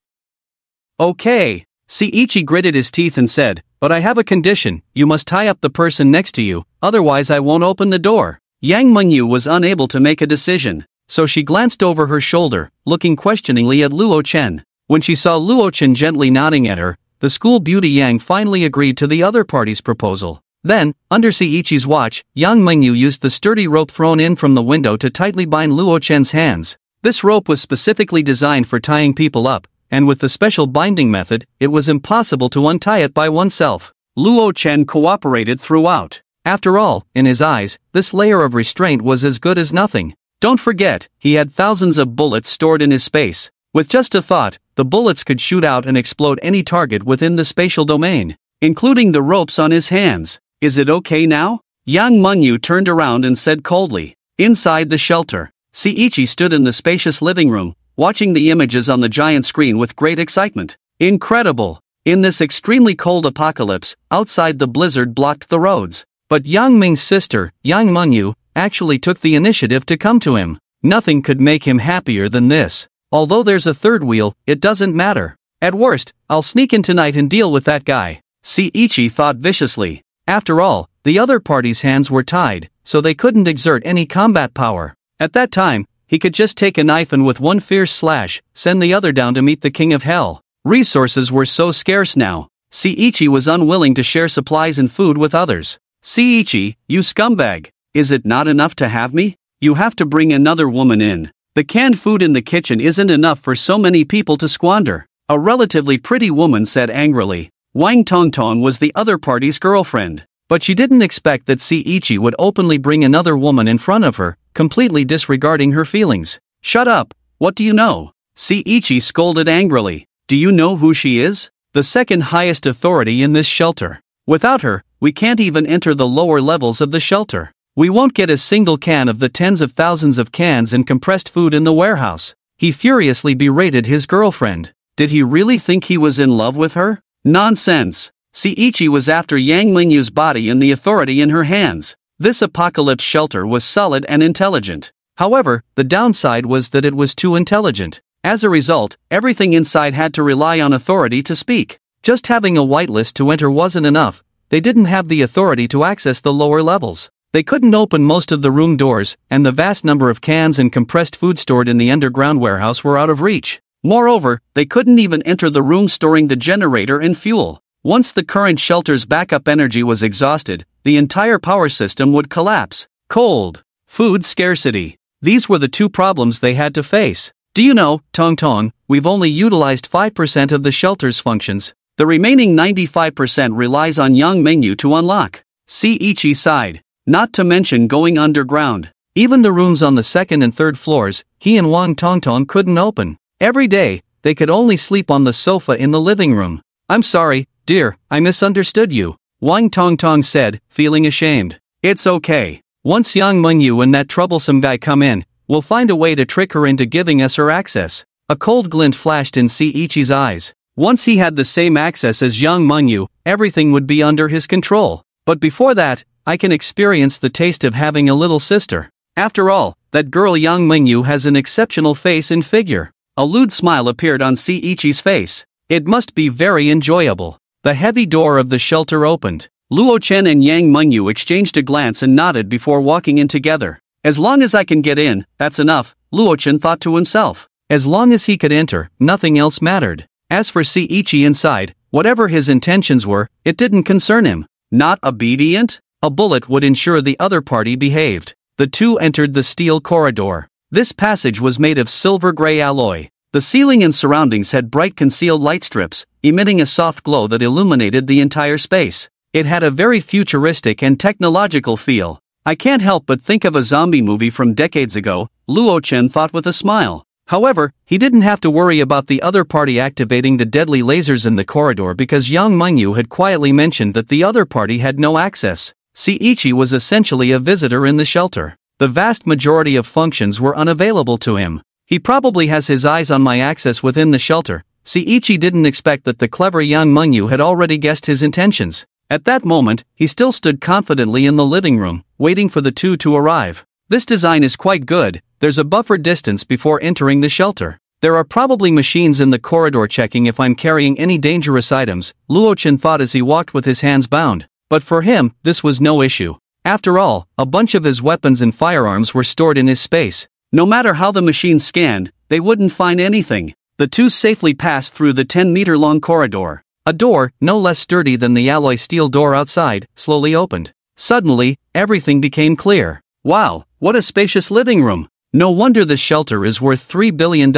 "Okay." Seiichi gritted his teeth and said, "But I have a condition, you must tie up the person next to you, otherwise I won't open the door." Yang Mengyu was unable to make a decision, so she glanced over her shoulder, looking questioningly at Luo Chen. When she saw Luo Chen gently nodding at her, the school beauty Yang finally agreed to the other party's proposal. Then, under Seiichi's watch, Yang Mengyu used the sturdy rope thrown in from the window to tightly bind Luo Chen's hands. This rope was specifically designed for tying people up, and with the special binding method, it was impossible to untie it by oneself. Luo Chen cooperated throughout. After all, in his eyes, this layer of restraint was as good as nothing. Don't forget, he had thousands of bullets stored in his space. With just a thought, the bullets could shoot out and explode any target within the spatial domain, including the ropes on his hands. "Is it okay now?" Yang Mengyu turned around and said coldly. Inside the shelter, Seiichi stood in the spacious living room, watching the images on the giant screen with great excitement. Incredible! In this extremely cold apocalypse, outside the blizzard blocked the roads. But Yang Ming's sister, Yang Mengyu, actually took the initiative to come to him. Nothing could make him happier than this. Although there's a third wheel, it doesn't matter. At worst, I'll sneak in tonight and deal with that guy. Seiichi thought viciously. After all, the other party's hands were tied, so they couldn't exert any combat power. At that time, he could just take a knife and with one fierce slash, send the other down to meet the king of hell. Resources were so scarce now. Seiichi was unwilling to share supplies and food with others. "Seiichi, you scumbag! Is it not enough to have me? You have to bring another woman in. The canned food in the kitchen isn't enough for so many people to squander," a relatively pretty woman said angrily. Wang Tongtong was the other party's girlfriend, but she didn't expect that Seiichi would openly bring another woman in front of her, completely disregarding her feelings. "Shut up, what do you know?" Seiichi scolded angrily. "Do you know who she is? The second highest authority in this shelter. Without her, we can't even enter the lower levels of the shelter. We won't get a single can of the tens of thousands of cans and compressed food in the warehouse." He furiously berated his girlfriend. Did he really think he was in love with her? Nonsense. Seiichi was after Yang Lingyu's body and the authority in her hands. This apocalypse shelter was solid and intelligent. However, the downside was that it was too intelligent. As a result, everything inside had to rely on authority to speak. Just having a whitelist to enter wasn't enough. They didn't have the authority to access the lower levels. They couldn't open most of the room doors, and the vast number of cans and compressed food stored in the underground warehouse were out of reach. Moreover, they couldn't even enter the room storing the generator and fuel. Once the current shelter's backup energy was exhausted, the entire power system would collapse. Cold. Food scarcity. These were the two problems they had to face. "Do you know, Tongtong, we've only utilized 5% of the shelter's functions. The remaining 95% relies on Yang Mengyu to unlock." Seiichi sighed. Not to mention going underground. Even the rooms on the second and third floors, he and Wang Tongtong couldn't open. Every day, they could only sleep on the sofa in the living room. "I'm sorry, dear, I misunderstood you," Wang Tongtong said, feeling ashamed. "It's okay. Once Yang Mengyu and that troublesome guy come in, we'll find a way to trick her into giving us her access." A cold glint flashed in Seiichi's eyes. Once he had the same access as Yang Mengyu, everything would be under his control. But before that, I can experience the taste of having a little sister. After all, that girl Yang Mengyu has an exceptional face and figure. A lewd smile appeared on Seiichi's face. It must be very enjoyable. The heavy door of the shelter opened. Luo Chen and Yang Mengyu exchanged a glance and nodded before walking in together. As long as I can get in, that's enough, Luo Chen thought to himself. As long as he could enter, nothing else mattered. As for Seiichi inside, whatever his intentions were, it didn't concern him. Not obedient? A bullet would ensure the other party behaved. The two entered the steel corridor. This passage was made of silver-gray alloy. The ceiling and surroundings had bright concealed light strips, emitting a soft glow that illuminated the entire space. It had a very futuristic and technological feel. I can't help but think of a zombie movie from decades ago, Luo Chen thought with a smile. However, he didn't have to worry about the other party activating the deadly lasers in the corridor because Yang Mengyu had quietly mentioned that the other party had no access. Seiichi was essentially a visitor in the shelter. The vast majority of functions were unavailable to him. He probably has his eyes on my access within the shelter, Seiichi didn't expect that the clever young Mengyu had already guessed his intentions. At that moment, he still stood confidently in the living room, waiting for the two to arrive. This design is quite good. There's a buffer distance before entering the shelter. There are probably machines in the corridor checking if I'm carrying any dangerous items, Luo-chan thought as he walked with his hands bound. But for him, this was no issue. After all, a bunch of his weapons and firearms were stored in his space. No matter how the machines scanned, they wouldn't find anything. The two safely passed through the 10-meter-long corridor. A door, no less sturdy than the alloy steel door outside, slowly opened. Suddenly, everything became clear. Wow, what a spacious living room! No wonder this shelter is worth $3 billion.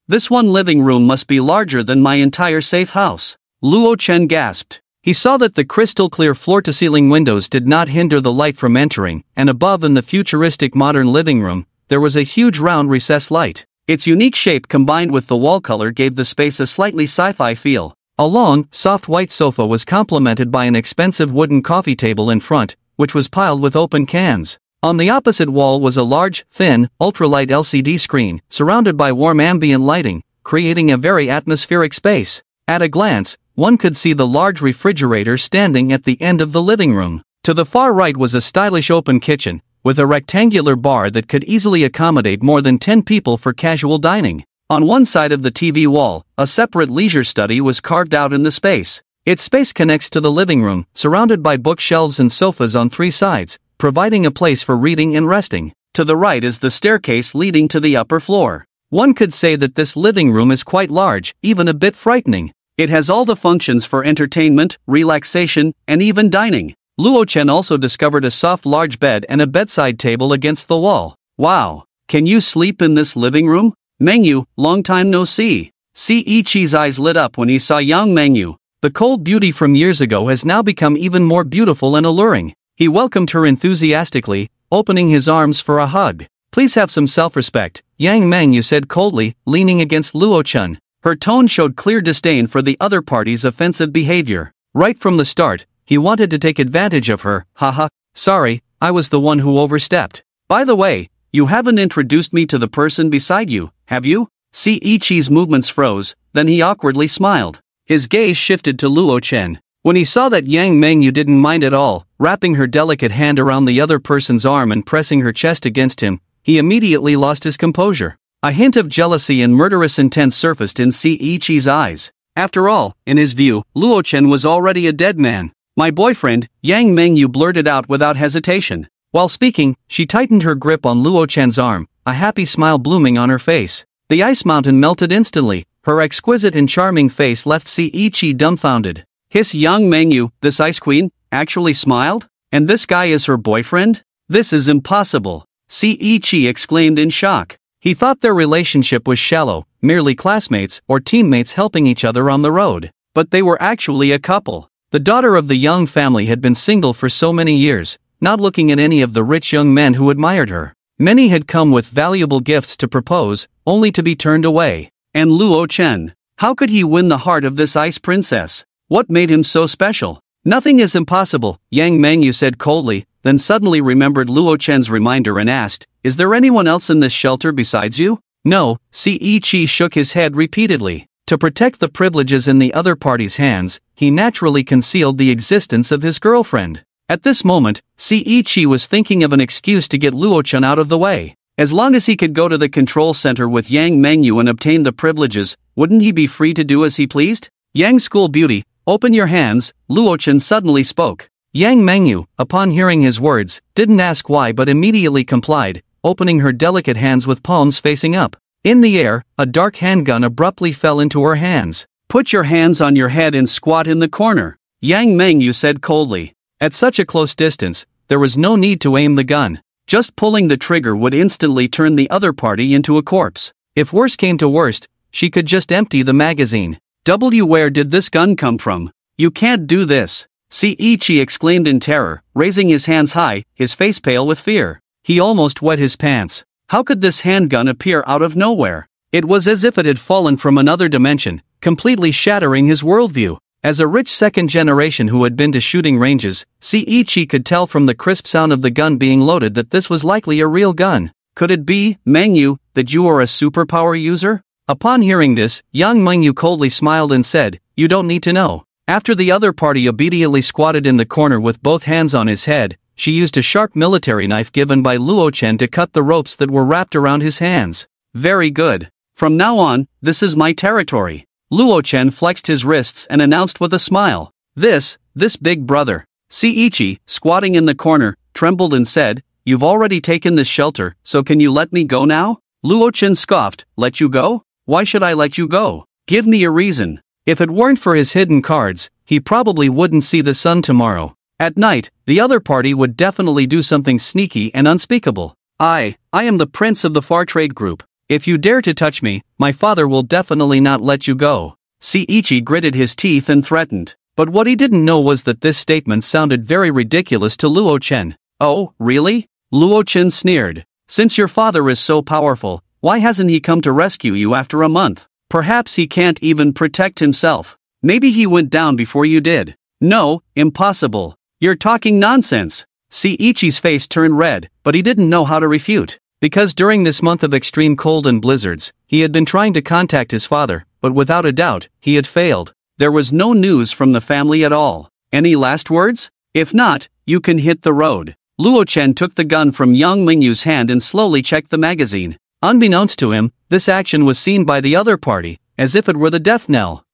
This one living room must be larger than my entire safe house. Luo-chan gasped. He saw that the crystal-clear floor-to-ceiling windows did not hinder the light from entering, and above in the futuristic modern living room, there was a huge round recessed light. Its unique shape combined with the wall color gave the space a slightly sci-fi feel. A long, soft white sofa was complemented by an expensive wooden coffee table in front, which was piled with open cans. On the opposite wall was a large, thin, ultralight LCD screen, surrounded by warm ambient lighting, creating a very atmospheric space. At a glance, one could see the large refrigerator standing at the end of the living room. To the far right was a stylish open kitchen, with a rectangular bar that could easily accommodate more than 10 people for casual dining. On one side of the TV wall, a separate leisure study was carved out in the space. Its space connects to the living room, surrounded by bookshelves and sofas on three sides, providing a place for reading and resting. To the right is the staircase leading to the upper floor. One could say that this living room is quite large, even a bit frightening. It has all the functions for entertainment, relaxation, and even dining. Luo-chan also discovered a soft large bed and a bedside table against the wall. Wow! Can you sleep in this living room? Mengyu, long time no see. Seiichi's eyes lit up when he saw young Mengyu. The cold beauty from years ago has now become even more beautiful and alluring. He welcomed her enthusiastically, opening his arms for a hug. Please have some self-respect, Yang Mengyu said coldly, leaning against Luo-chan. Her tone showed clear disdain for the other party's offensive behavior. Right from the start, he wanted to take advantage of her. Haha, sorry, I was the one who overstepped. By the way, you haven't introduced me to the person beside you, have you? Seiichi's movements froze, then he awkwardly smiled. His gaze shifted to Luo-chan. When he saw that Yang Mengyu didn't mind at all, wrapping her delicate hand around the other person's arm and pressing her chest against him, he immediately lost his composure. A hint of jealousy and murderous intent surfaced in Seiichi's eyes. After all, in his view, Luo-chan was already a dead man. My boyfriend, Yang Mengyu blurted out without hesitation. While speaking, she tightened her grip on Luo-chan's arm, a happy smile blooming on her face. The ice mountain melted instantly. Her exquisite and charming face left Seiichi dumbfounded. His young Mengyu, this ice queen, actually smiled? And this guy is her boyfriend? This is impossible. Seiichi exclaimed in shock. He thought their relationship was shallow, merely classmates or teammates helping each other on the road. But they were actually a couple. The daughter of the young family had been single for so many years, not looking at any of the rich young men who admired her. Many had come with valuable gifts to propose, only to be turned away. And Luo-chan, how could he win the heart of this ice princess? What made him so special? Nothing is impossible, Yang Mengyu said coldly, then suddenly remembered Luo-chan's reminder and asked, is there anyone else in this shelter besides you? No, Seiichi shook his head repeatedly. To protect the privileges in the other party's hands, he naturally concealed the existence of his girlfriend. At this moment, Seiichi was thinking of an excuse to get Luo-chan out of the way. As long as he could go to the control center with Yang Mengyu and obtain the privileges, wouldn't he be free to do as he pleased? Yang school beauty, open your hands, Luo-chan suddenly spoke. Yang Mengyu, upon hearing his words, didn't ask why but immediately complied, opening her delicate hands with palms facing up. In the air, a dark handgun abruptly fell into her hands. Put your hands on your head and squat in the corner, Yang Mengyu said coldly. At such a close distance, there was no need to aim the gun. Just pulling the trigger would instantly turn the other party into a corpse. If worse came to worst, she could just empty the magazine. Where did this gun come from? You can't do this, Seiichi exclaimed in terror, raising his hands high, his face pale with fear. He almost wet his pants. How could this handgun appear out of nowhere? It was as if it had fallen from another dimension, completely shattering his worldview. As a rich second generation who had been to shooting ranges, Seiichi could tell from the crisp sound of the gun being loaded that this was likely a real gun. Could it be, Mengyu, that you are a superpower user? Upon hearing this, Yang Mengyu coldly smiled and said, "You don't need to know." After the other party obediently squatted in the corner with both hands on his head, she used a sharp military knife given by Luo Chen to cut the ropes that were wrapped around his hands. "Very good. From now on, this is my territory." Luo Chen flexed his wrists and announced with a smile. This big brother. Seiichi, squatting in the corner, trembled and said, "You've already taken this shelter, so can you let me go now?" Luo Chen scoffed, "Let you go? Why should I let you go? Give me a reason." If it weren't for his hidden cards, he probably wouldn't see the sun tomorrow. At night, the other party would definitely do something sneaky and unspeakable. I am the prince of the Far Trade Group. If you dare to touch me, my father will definitely not let you go. Seiichi gritted his teeth and threatened. But what he didn't know was that this statement sounded very ridiculous to Luo Chen. "Oh, really?" Luo Chen sneered. "Since your father is so powerful, why hasn't he come to rescue you after a month? Perhaps he can't even protect himself. Maybe he went down before you did." "No, impossible. You're talking nonsense." Seiichi's face turned red, but he didn't know how to refute. Because during this month of extreme cold and blizzards, he had been trying to contact his father, but without a doubt, he had failed. There was no news from the family at all. Any last words? If not, you can hit the road. Luo Chen took the gun from Yang Mingyu's hand and slowly checked the magazine. Unbeknownst to him, this action was seen by the other party, as if it were the death knell.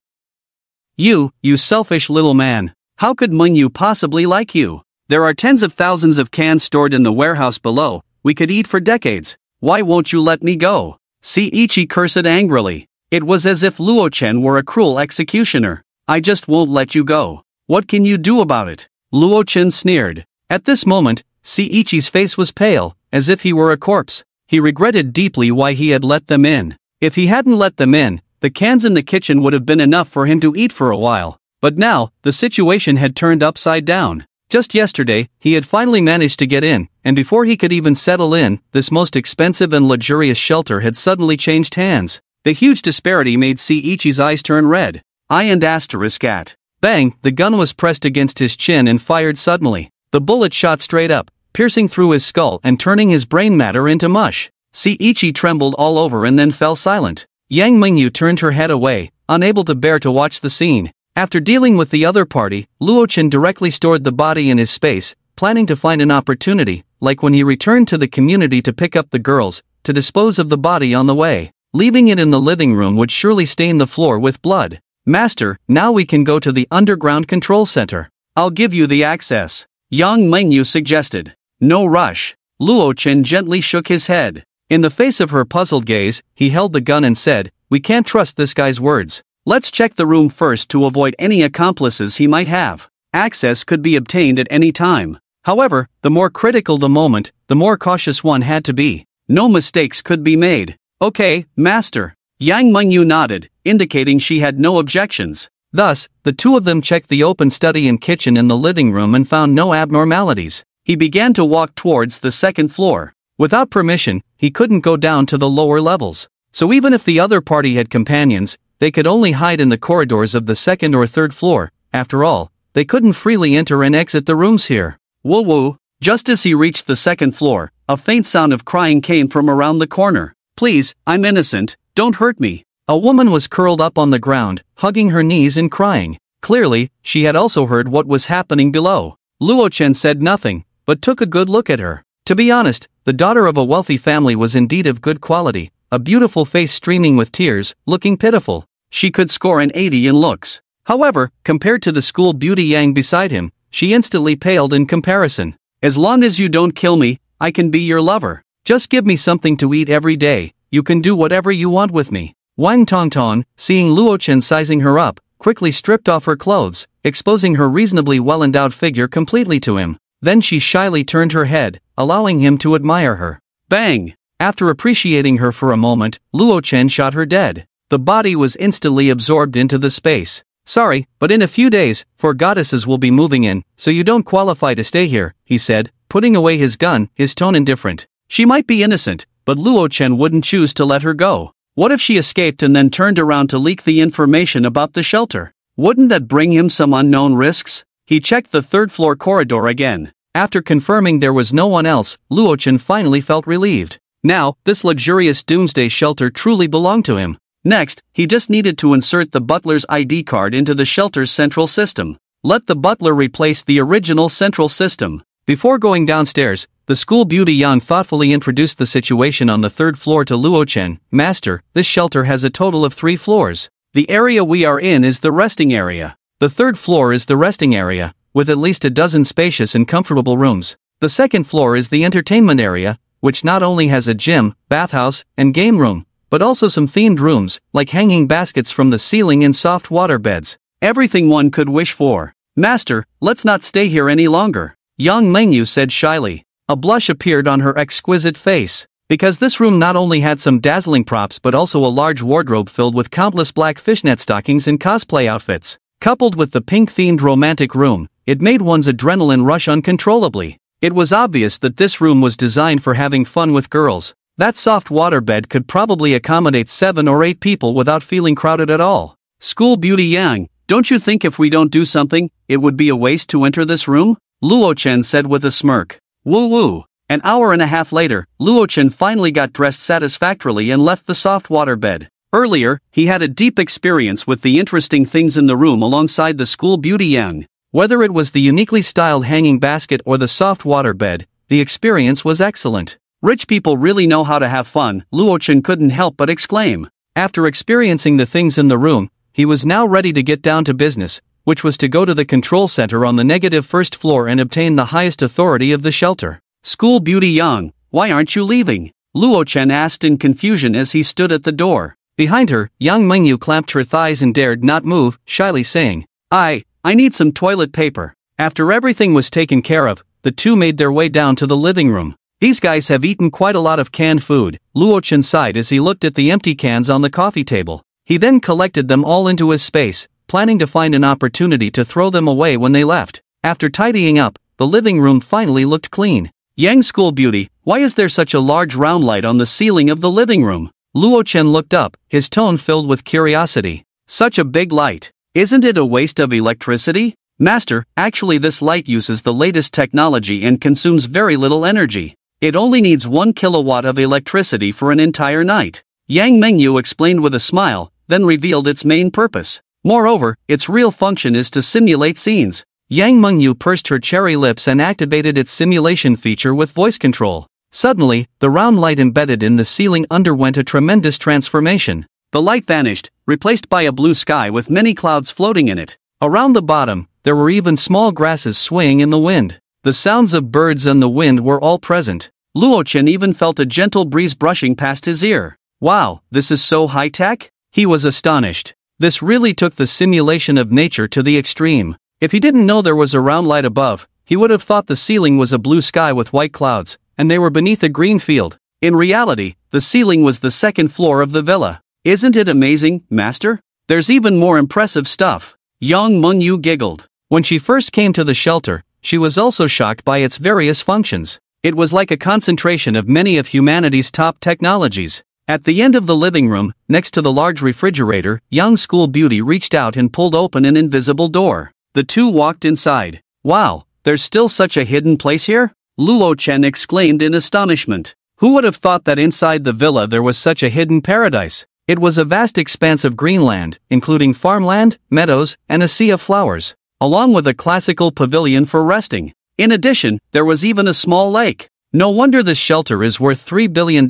You selfish little man. How could Mengyu possibly like you? There are tens of thousands of cans stored in the warehouse below. We could eat for decades. Why won't you let me go? Seiichi cursed angrily. It was as if Luo Chen were a cruel executioner. "I just won't let you go. What can you do about it?" Luo Chen sneered. At this moment, Seiichi's face was pale, as if he were a corpse. He regretted deeply why he had let them in. If he hadn't let them in, the cans in the kitchen would have been enough for him to eat for a while. But now, the situation had turned upside down. Just yesterday, he had finally managed to get in, and before he could even settle in, this most expensive and luxurious shelter had suddenly changed hands. The huge disparity made Seiichi's eyes turn red. ****. Bang, the gun was pressed against his chin and fired suddenly. The bullet shot straight up, piercing through his skull and turning his brain matter into mush. Seiichi trembled all over and then fell silent. Yang Mengyu turned her head away, unable to bear to watch the scene. After dealing with the other party, Luo Chen directly stored the body in his space, planning to find an opportunity, like when he returned to the community to pick up the girls, to dispose of the body on the way. Leaving it in the living room would surely stain the floor with blood. "Master, now we can go to the underground control center. I'll give you the access," Yang Mengyu suggested. "No rush." Luo Chen gently shook his head. In the face of her puzzled gaze, he held the gun and said, "We can't trust this guy's words. Let's check the room first to avoid any accomplices he might have. Access could be obtained at any time. However, the more critical the moment, the more cautious one had to be. No mistakes could be made." "Okay, master." Yang Mengyu nodded, indicating she had no objections. Thus, the two of them checked the open study and kitchen in the living room and found no abnormalities. He began to walk towards the second floor. Without permission, he couldn't go down to the lower levels. So even if the other party had companions, they could only hide in the corridors of the second or third floor. After all, they couldn't freely enter and exit the rooms here. Woo woo. Just as he reached the second floor, a faint sound of crying came from around the corner. "Please, I'm innocent, don't hurt me." A woman was curled up on the ground, hugging her knees and crying. Clearly, she had also heard what was happening below. Luo Chen said nothing, but took a good look at her. To be honest, the daughter of a wealthy family was indeed of good quality, a beautiful face streaming with tears, looking pitiful. She could score an 80 in looks. However, compared to the school beauty Yang beside him, she instantly paled in comparison. "As long as you don't kill me, I can be your lover. Just give me something to eat every day, you can do whatever you want with me." Wang Tongtong, seeing Luo Chen sizing her up, quickly stripped off her clothes, exposing her reasonably well-endowed figure completely to him. Then she shyly turned her head, allowing him to admire her. Bang! After appreciating her for a moment, Luo Chen shot her dead. The body was instantly absorbed into the space. "Sorry, but in a few days, 4 goddesses will be moving in, so you don't qualify to stay here," he said, putting away his gun, his tone indifferent. She might be innocent, but Luo Chen wouldn't choose to let her go. What if she escaped and then turned around to leak the information about the shelter? Wouldn't that bring him some unknown risks? He checked the third-floor corridor again. After confirming there was no one else, Luo Chen finally felt relieved. Now, this luxurious doomsday shelter truly belonged to him. Next, he just needed to insert the butler's ID card into the shelter's central system. Let the butler replace the original central system. Before going downstairs, the school beauty Yang thoughtfully introduced the situation on the third floor to Luo Chen. Master, this shelter has a total of 3 floors. The area we are in is the resting area. The third floor is the resting area, with at least a dozen spacious and comfortable rooms. The second floor is the entertainment area, which not only has a gym, bathhouse, and game room, but also some themed rooms, like hanging baskets from the ceiling and soft water beds. Everything one could wish for. Master, let's not stay here any longer, Yang Mengyu said shyly. A blush appeared on her exquisite face, because this room not only had some dazzling props but also a large wardrobe filled with countless black fishnet stockings and cosplay outfits. Coupled with the pink-themed romantic room, it made one's adrenaline rush uncontrollably. It was obvious that this room was designed for having fun with girls. That soft waterbed could probably accommodate 7 or 8 people without feeling crowded at all. School beauty Yang, don't you think if we don't do something, it would be a waste to enter this room? Luo Chen said with a smirk. Woo woo. An hour and a half later, Luo Chen finally got dressed satisfactorily and left the soft waterbed. Earlier, he had a deep experience with the interesting things in the room alongside the school beauty Yang. Whether it was the uniquely styled hanging basket or the soft waterbed, the experience was excellent. Rich people really know how to have fun, Luo Chen couldn't help but exclaim. After experiencing the things in the room, he was now ready to get down to business, which was to go to the control center on the negative first floor and obtain the highest authority of the shelter. School beauty Yang, why aren't you leaving? Luo Chen asked in confusion as he stood at the door. Behind her, Yang Mengyu clamped her thighs and dared not move, shyly saying, I need some toilet paper. After everything was taken care of, the two made their way down to the living room. These guys have eaten quite a lot of canned food, Luo Chen sighed as he looked at the empty cans on the coffee table. He then collected them all into his space, planning to find an opportunity to throw them away when they left. After tidying up, the living room finally looked clean. Yang school beauty, why is there such a large round light on the ceiling of the living room? Luo Chen looked up, his tone filled with curiosity. Such a big light. Isn't it a waste of electricity? Master, actually this light uses the latest technology and consumes very little energy. It only needs 1 kilowatt of electricity for an entire night. Yang Mengyu explained with a smile, then revealed its main purpose. Moreover, its real function is to simulate scenes. Yang Mengyu pursed her cherry lips and activated its simulation feature with voice control. Suddenly, the round light embedded in the ceiling underwent a tremendous transformation. The light vanished, replaced by a blue sky with many clouds floating in it. Around the bottom, there were even small grasses swaying in the wind. The sounds of birds and the wind were all present. Luo Chen even felt a gentle breeze brushing past his ear. Wow, this is so high-tech? He was astonished. This really took the simulation of nature to the extreme. If he didn't know there was a round light above, he would have thought the ceiling was a blue sky with white clouds, and they were beneath a green field. In reality, the ceiling was the second floor of the villa. Isn't it amazing, master? There's even more impressive stuff. Yang Mengyu giggled. When she first came to the shelter, she was also shocked by its various functions. It was like a concentration of many of humanity's top technologies. At the end of the living room, next to the large refrigerator, young school beauty reached out and pulled open an invisible door. The two walked inside. Wow, there's still such a hidden place here? Luo Chen exclaimed in astonishment. Who would have thought that inside the villa there was such a hidden paradise? It was a vast expanse of green land, including farmland, meadows, and a sea of flowers, along with a classical pavilion for resting. In addition, there was even a small lake. No wonder this shelter is worth $3 billion,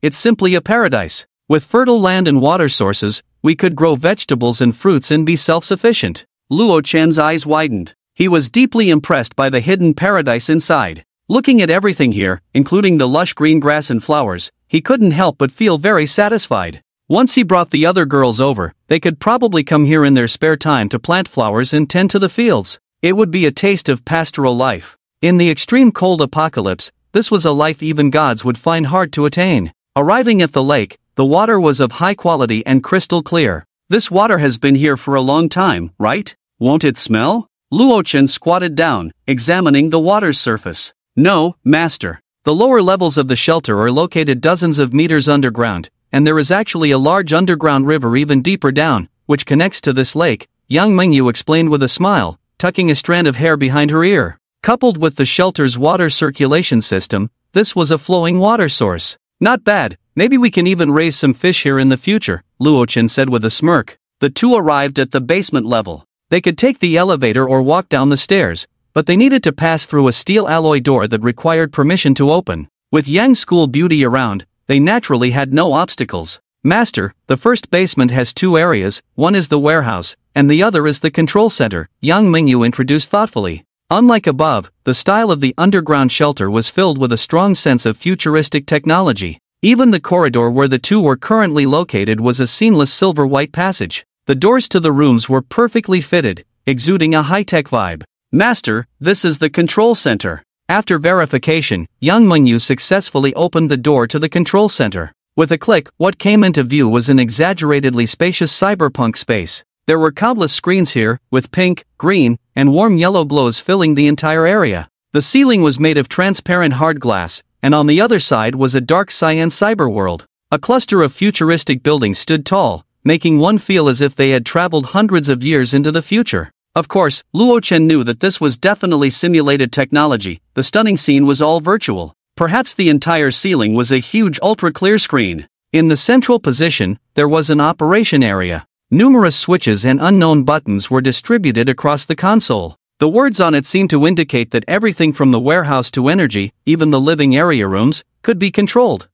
it's simply a paradise. With fertile land and water sources, we could grow vegetables and fruits and be self-sufficient. Luo Chen's eyes widened. He was deeply impressed by the hidden paradise inside. Looking at everything here, including the lush green grass and flowers, he couldn't help but feel very satisfied. Once he brought the other girls over, they could probably come here in their spare time to plant flowers and tend to the fields. It would be a taste of pastoral life. In the extreme cold apocalypse, this was a life even gods would find hard to attain. Arriving at the lake, the water was of high quality and crystal clear. This water has been here for a long time, right? Won't it smell? Luo Chen squatted down, examining the water's surface. No, master. The lower levels of the shelter are located dozens of meters underground, and there is actually a large underground river even deeper down, which connects to this lake, Yang Mengyu explained with a smile, tucking a strand of hair behind her ear. Coupled with the shelter's water circulation system, this was a flowing water source. Not bad, Maybe we can even raise some fish here in the future, Luo-chan said with a smirk. The two arrived at the basement level. They could take the elevator or walk down the stairs, but they needed to pass through a steel alloy door that required permission to open. With Yang School Beauty around, they naturally had no obstacles. Master, the first basement has two areas, one is the warehouse, and the other is the control center, Yang Mingyu introduced thoughtfully. Unlike above, the style of the underground shelter was filled with a strong sense of futuristic technology. Even the corridor where the two were currently located was a seamless silver-white passage. The doors to the rooms were perfectly fitted, exuding a high-tech vibe. Master, this is the control center. After verification, Yang Mingyu successfully opened the door to the control center. With a click, what came into view was an exaggeratedly spacious cyberpunk space. There were countless screens here, with pink, green, and warm yellow glows filling the entire area. The ceiling was made of transparent hard glass, and on the other side was a dark cyan cyberworld. A cluster of futuristic buildings stood tall, making one feel as if they had traveled hundreds of years into the future. Of course, Luo-chan knew that this was definitely simulated technology. The stunning scene was all virtual. Perhaps the entire ceiling was a huge ultra-clear screen. In the central position, there was an operation area. Numerous switches and unknown buttons were distributed across the console. The words on it seemed to indicate that everything from the warehouse to energy, even the living area rooms, could be controlled.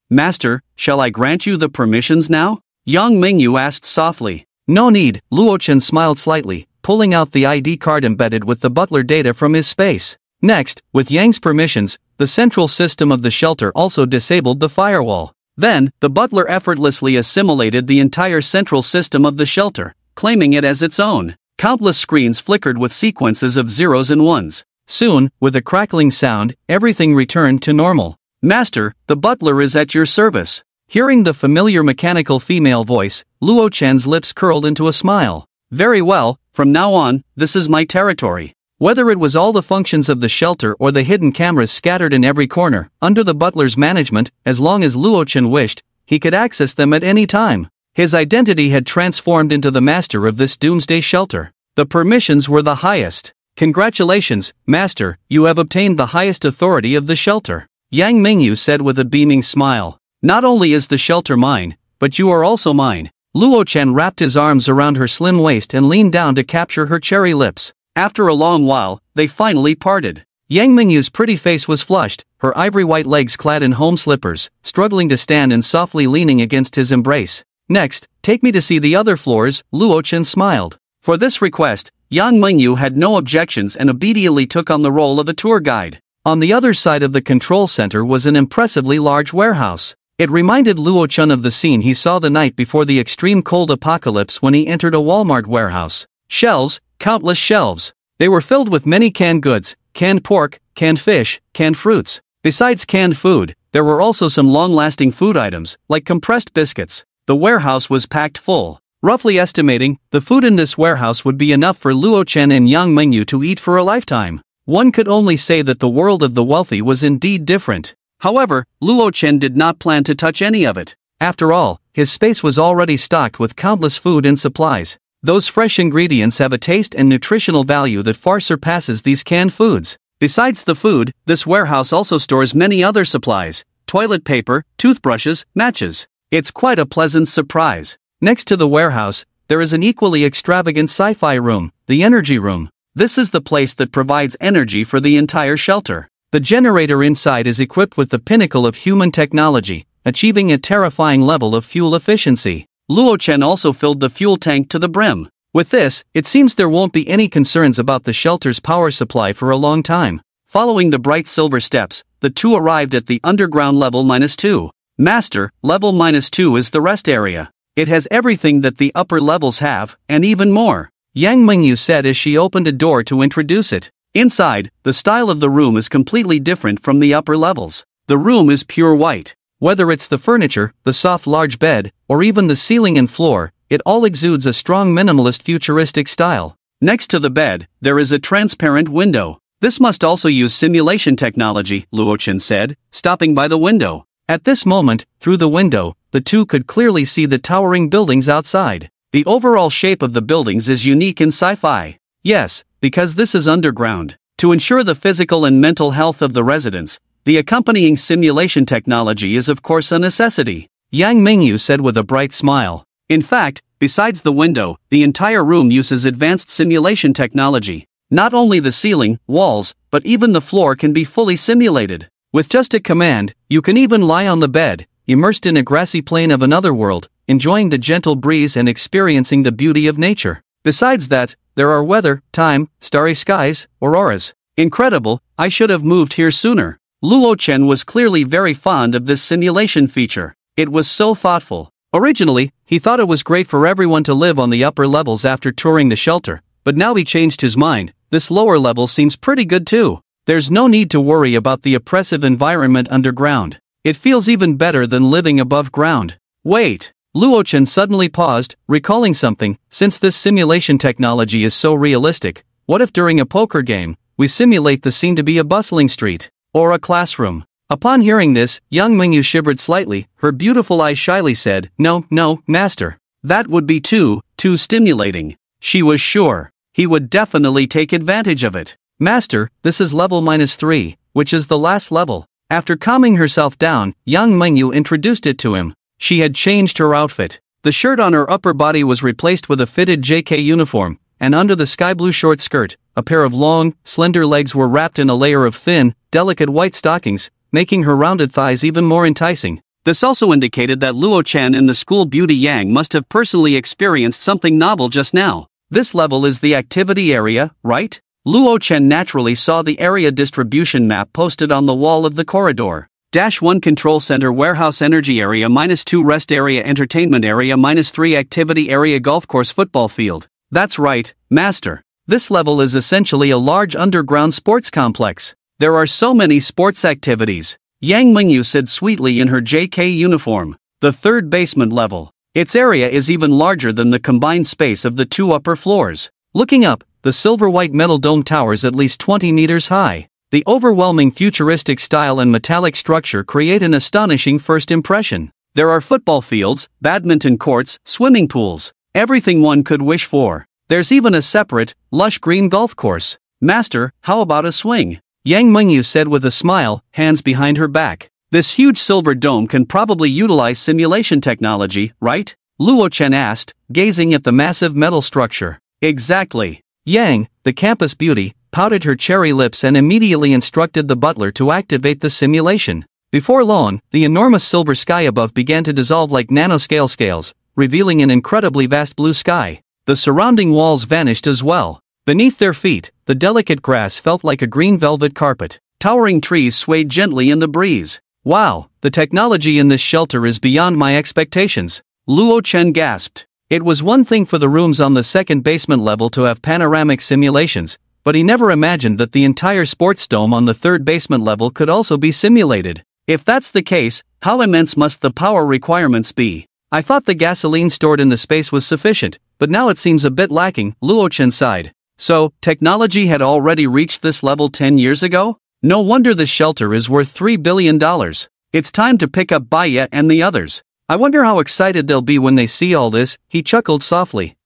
Master, shall I grant you the permissions now? Yang Mingyu asked softly. No need, Luo-chan smiled slightly, pulling out the ID card embedded with the butler data from his space. Next, with Yang's permissions, the central system of the shelter also disabled the firewall. Then, the butler effortlessly assimilated the entire central system of the shelter, claiming it as its own. Countless screens flickered with sequences of zeros and ones. Soon, with a crackling sound, everything returned to normal. Master, the butler is at your service. Hearing the familiar mechanical female voice, Luo-chan's lips curled into a smile. Very well, from now on, this is my territory. Whether it was all the functions of the shelter or the hidden cameras scattered in every corner, under the butler's management, as long as Luo-chan wished, he could access them at any time. His identity had transformed into the master of this doomsday shelter. The permissions were the highest. Congratulations, master, you have obtained the highest authority of the shelter. Yang Mingyu said with a beaming smile. Not only is the shelter mine, but you are also mine. Luo-chan wrapped his arms around her slim waist and leaned down to capture her cherry lips. After a long while, they finally parted. Yang Mingyu's pretty face was flushed, her ivory-white legs clad in home slippers, struggling to stand and softly leaning against his embrace. Next, take me to see the other floors, Luo-chan smiled. For this request, Yang Mingyu had no objections and obediently took on the role of a tour guide. On the other side of the control center was an impressively large warehouse. It reminded Luo-chan of the scene he saw the night before the extreme cold apocalypse when he entered a Walmart warehouse. Shelves, countless shelves. They were filled with many canned goods, canned pork, canned fish, canned fruits. Besides canned food, there were also some long-lasting food items, like compressed biscuits. The warehouse was packed full. Roughly estimating, the food in this warehouse would be enough for Luo-chan and Yang Mingyu to eat for a lifetime. One could only say that the world of the wealthy was indeed different. However, Luo-chan did not plan to touch any of it. After all, his space was already stocked with countless food and supplies. Those fresh ingredients have a taste and nutritional value that far surpasses these canned foods. Besides the food, this warehouse also stores many other supplies: toilet paper, toothbrushes, matches. It's quite a pleasant surprise. Next to the warehouse, there is an equally extravagant sci-fi room, the energy room. This is the place that provides energy for the entire shelter. The generator inside is equipped with the pinnacle of human technology, achieving a terrifying level of fuel efficiency. Luo-chan also filled the fuel tank to the brim. With this, it seems there won't be any concerns about the shelter's power supply for a long time. Following the bright silver steps, the two arrived at the underground level -2. Master, level -2 is the rest area. It has everything that the upper levels have, and even more. Yang Mingyu said as she opened a door to introduce it. Inside, the style of the room is completely different from the upper levels. The room is pure white. Whether it's the furniture, the soft large bed, or even the ceiling and floor, it all exudes a strong minimalist futuristic style. Next to the bed, there is a transparent window. This must also use simulation technology, Luo-chan said, stopping by the window. At this moment, through the window, the two could clearly see the towering buildings outside. The overall shape of the buildings is unique in sci-fi. Yes, because this is underground. To ensure the physical and mental health of the residents, the accompanying simulation technology is of course a necessity, Yang Mingyu said with a bright smile. In fact, besides the window, the entire room uses advanced simulation technology. Not only the ceiling, walls, but even the floor can be fully simulated. With just a command, you can even lie on the bed, immersed in a grassy plain of another world, enjoying the gentle breeze and experiencing the beauty of nature. Besides that, there are weather, time, starry skies, auroras. Incredible, I should have moved here sooner. Luo Chen was clearly very fond of this simulation feature. It was so thoughtful. Originally, he thought it was great for everyone to live on the upper levels after touring the shelter, but now he changed his mind. This lower level seems pretty good too. There's no need to worry about the oppressive environment underground. It feels even better than living above ground. Wait. Luo Chen suddenly paused, recalling something. Since this simulation technology is so realistic, what if during a poker game, we simulate the scene to be a bustling street or a classroom? Upon hearing this, young Mingyu shivered slightly. Her beautiful eyes shyly said, "No, master. That would be too stimulating." She was sure he would definitely take advantage of it. "Master, this is level -3, which is the last level." After calming herself down, young Mingyu introduced it to him. She had changed her outfit. The shirt on her upper body was replaced with a fitted JK uniform, and under the sky blue short skirt, a pair of long, slender legs were wrapped in a layer of thin, delicate white stockings, making her rounded thighs even more enticing. This also indicated that Luo Chen and the school beauty Yang must have personally experienced something novel just now. This level is the activity area, right? Luo Chen naturally saw the area distribution map posted on the wall of the corridor. -1 Control Center Warehouse Energy Area -2 Rest Area Entertainment Area -3 Activity Area Golf Course Football Field. That's right, Master. This level is essentially a large underground sports complex. There are so many sports activities, Yang Mingyu said sweetly in her JK uniform. The third basement level. Its area is even larger than the combined space of the two upper floors. Looking up, the silver-white metal dome towers at least 20 meters high. The overwhelming futuristic style and metallic structure create an astonishing first impression. There are football fields, badminton courts, swimming pools, everything one could wish for. There's even a separate, lush green golf course. Master, how about a swing? Yang Mingyu said with a smile, hands behind her back. This huge silver dome can probably utilize simulation technology, right? Luo Chen asked, gazing at the massive metal structure. Exactly. Yang, the campus beauty, pouted her cherry lips and immediately instructed the butler to activate the simulation. Before long, the enormous silver sky above began to dissolve like nanoscale scales, revealing an incredibly vast blue sky. The surrounding walls vanished as well. Beneath their feet, the delicate grass felt like a green velvet carpet. Towering trees swayed gently in the breeze. Wow, the technology in this shelter is beyond my expectations, Luo Chen gasped. It was one thing for the rooms on the second basement level to have panoramic simulations, but he never imagined that the entire sports dome on the third basement level could also be simulated. If that's the case, how immense must the power requirements be? I thought the gasoline stored in the space was sufficient, but now it seems a bit lacking, Luo Chen sighed. So, technology had already reached this level 10 years ago? No wonder this shelter is worth $3 billion. It's time to pick up Baya and the others. I wonder how excited they'll be when they see all this, he chuckled softly.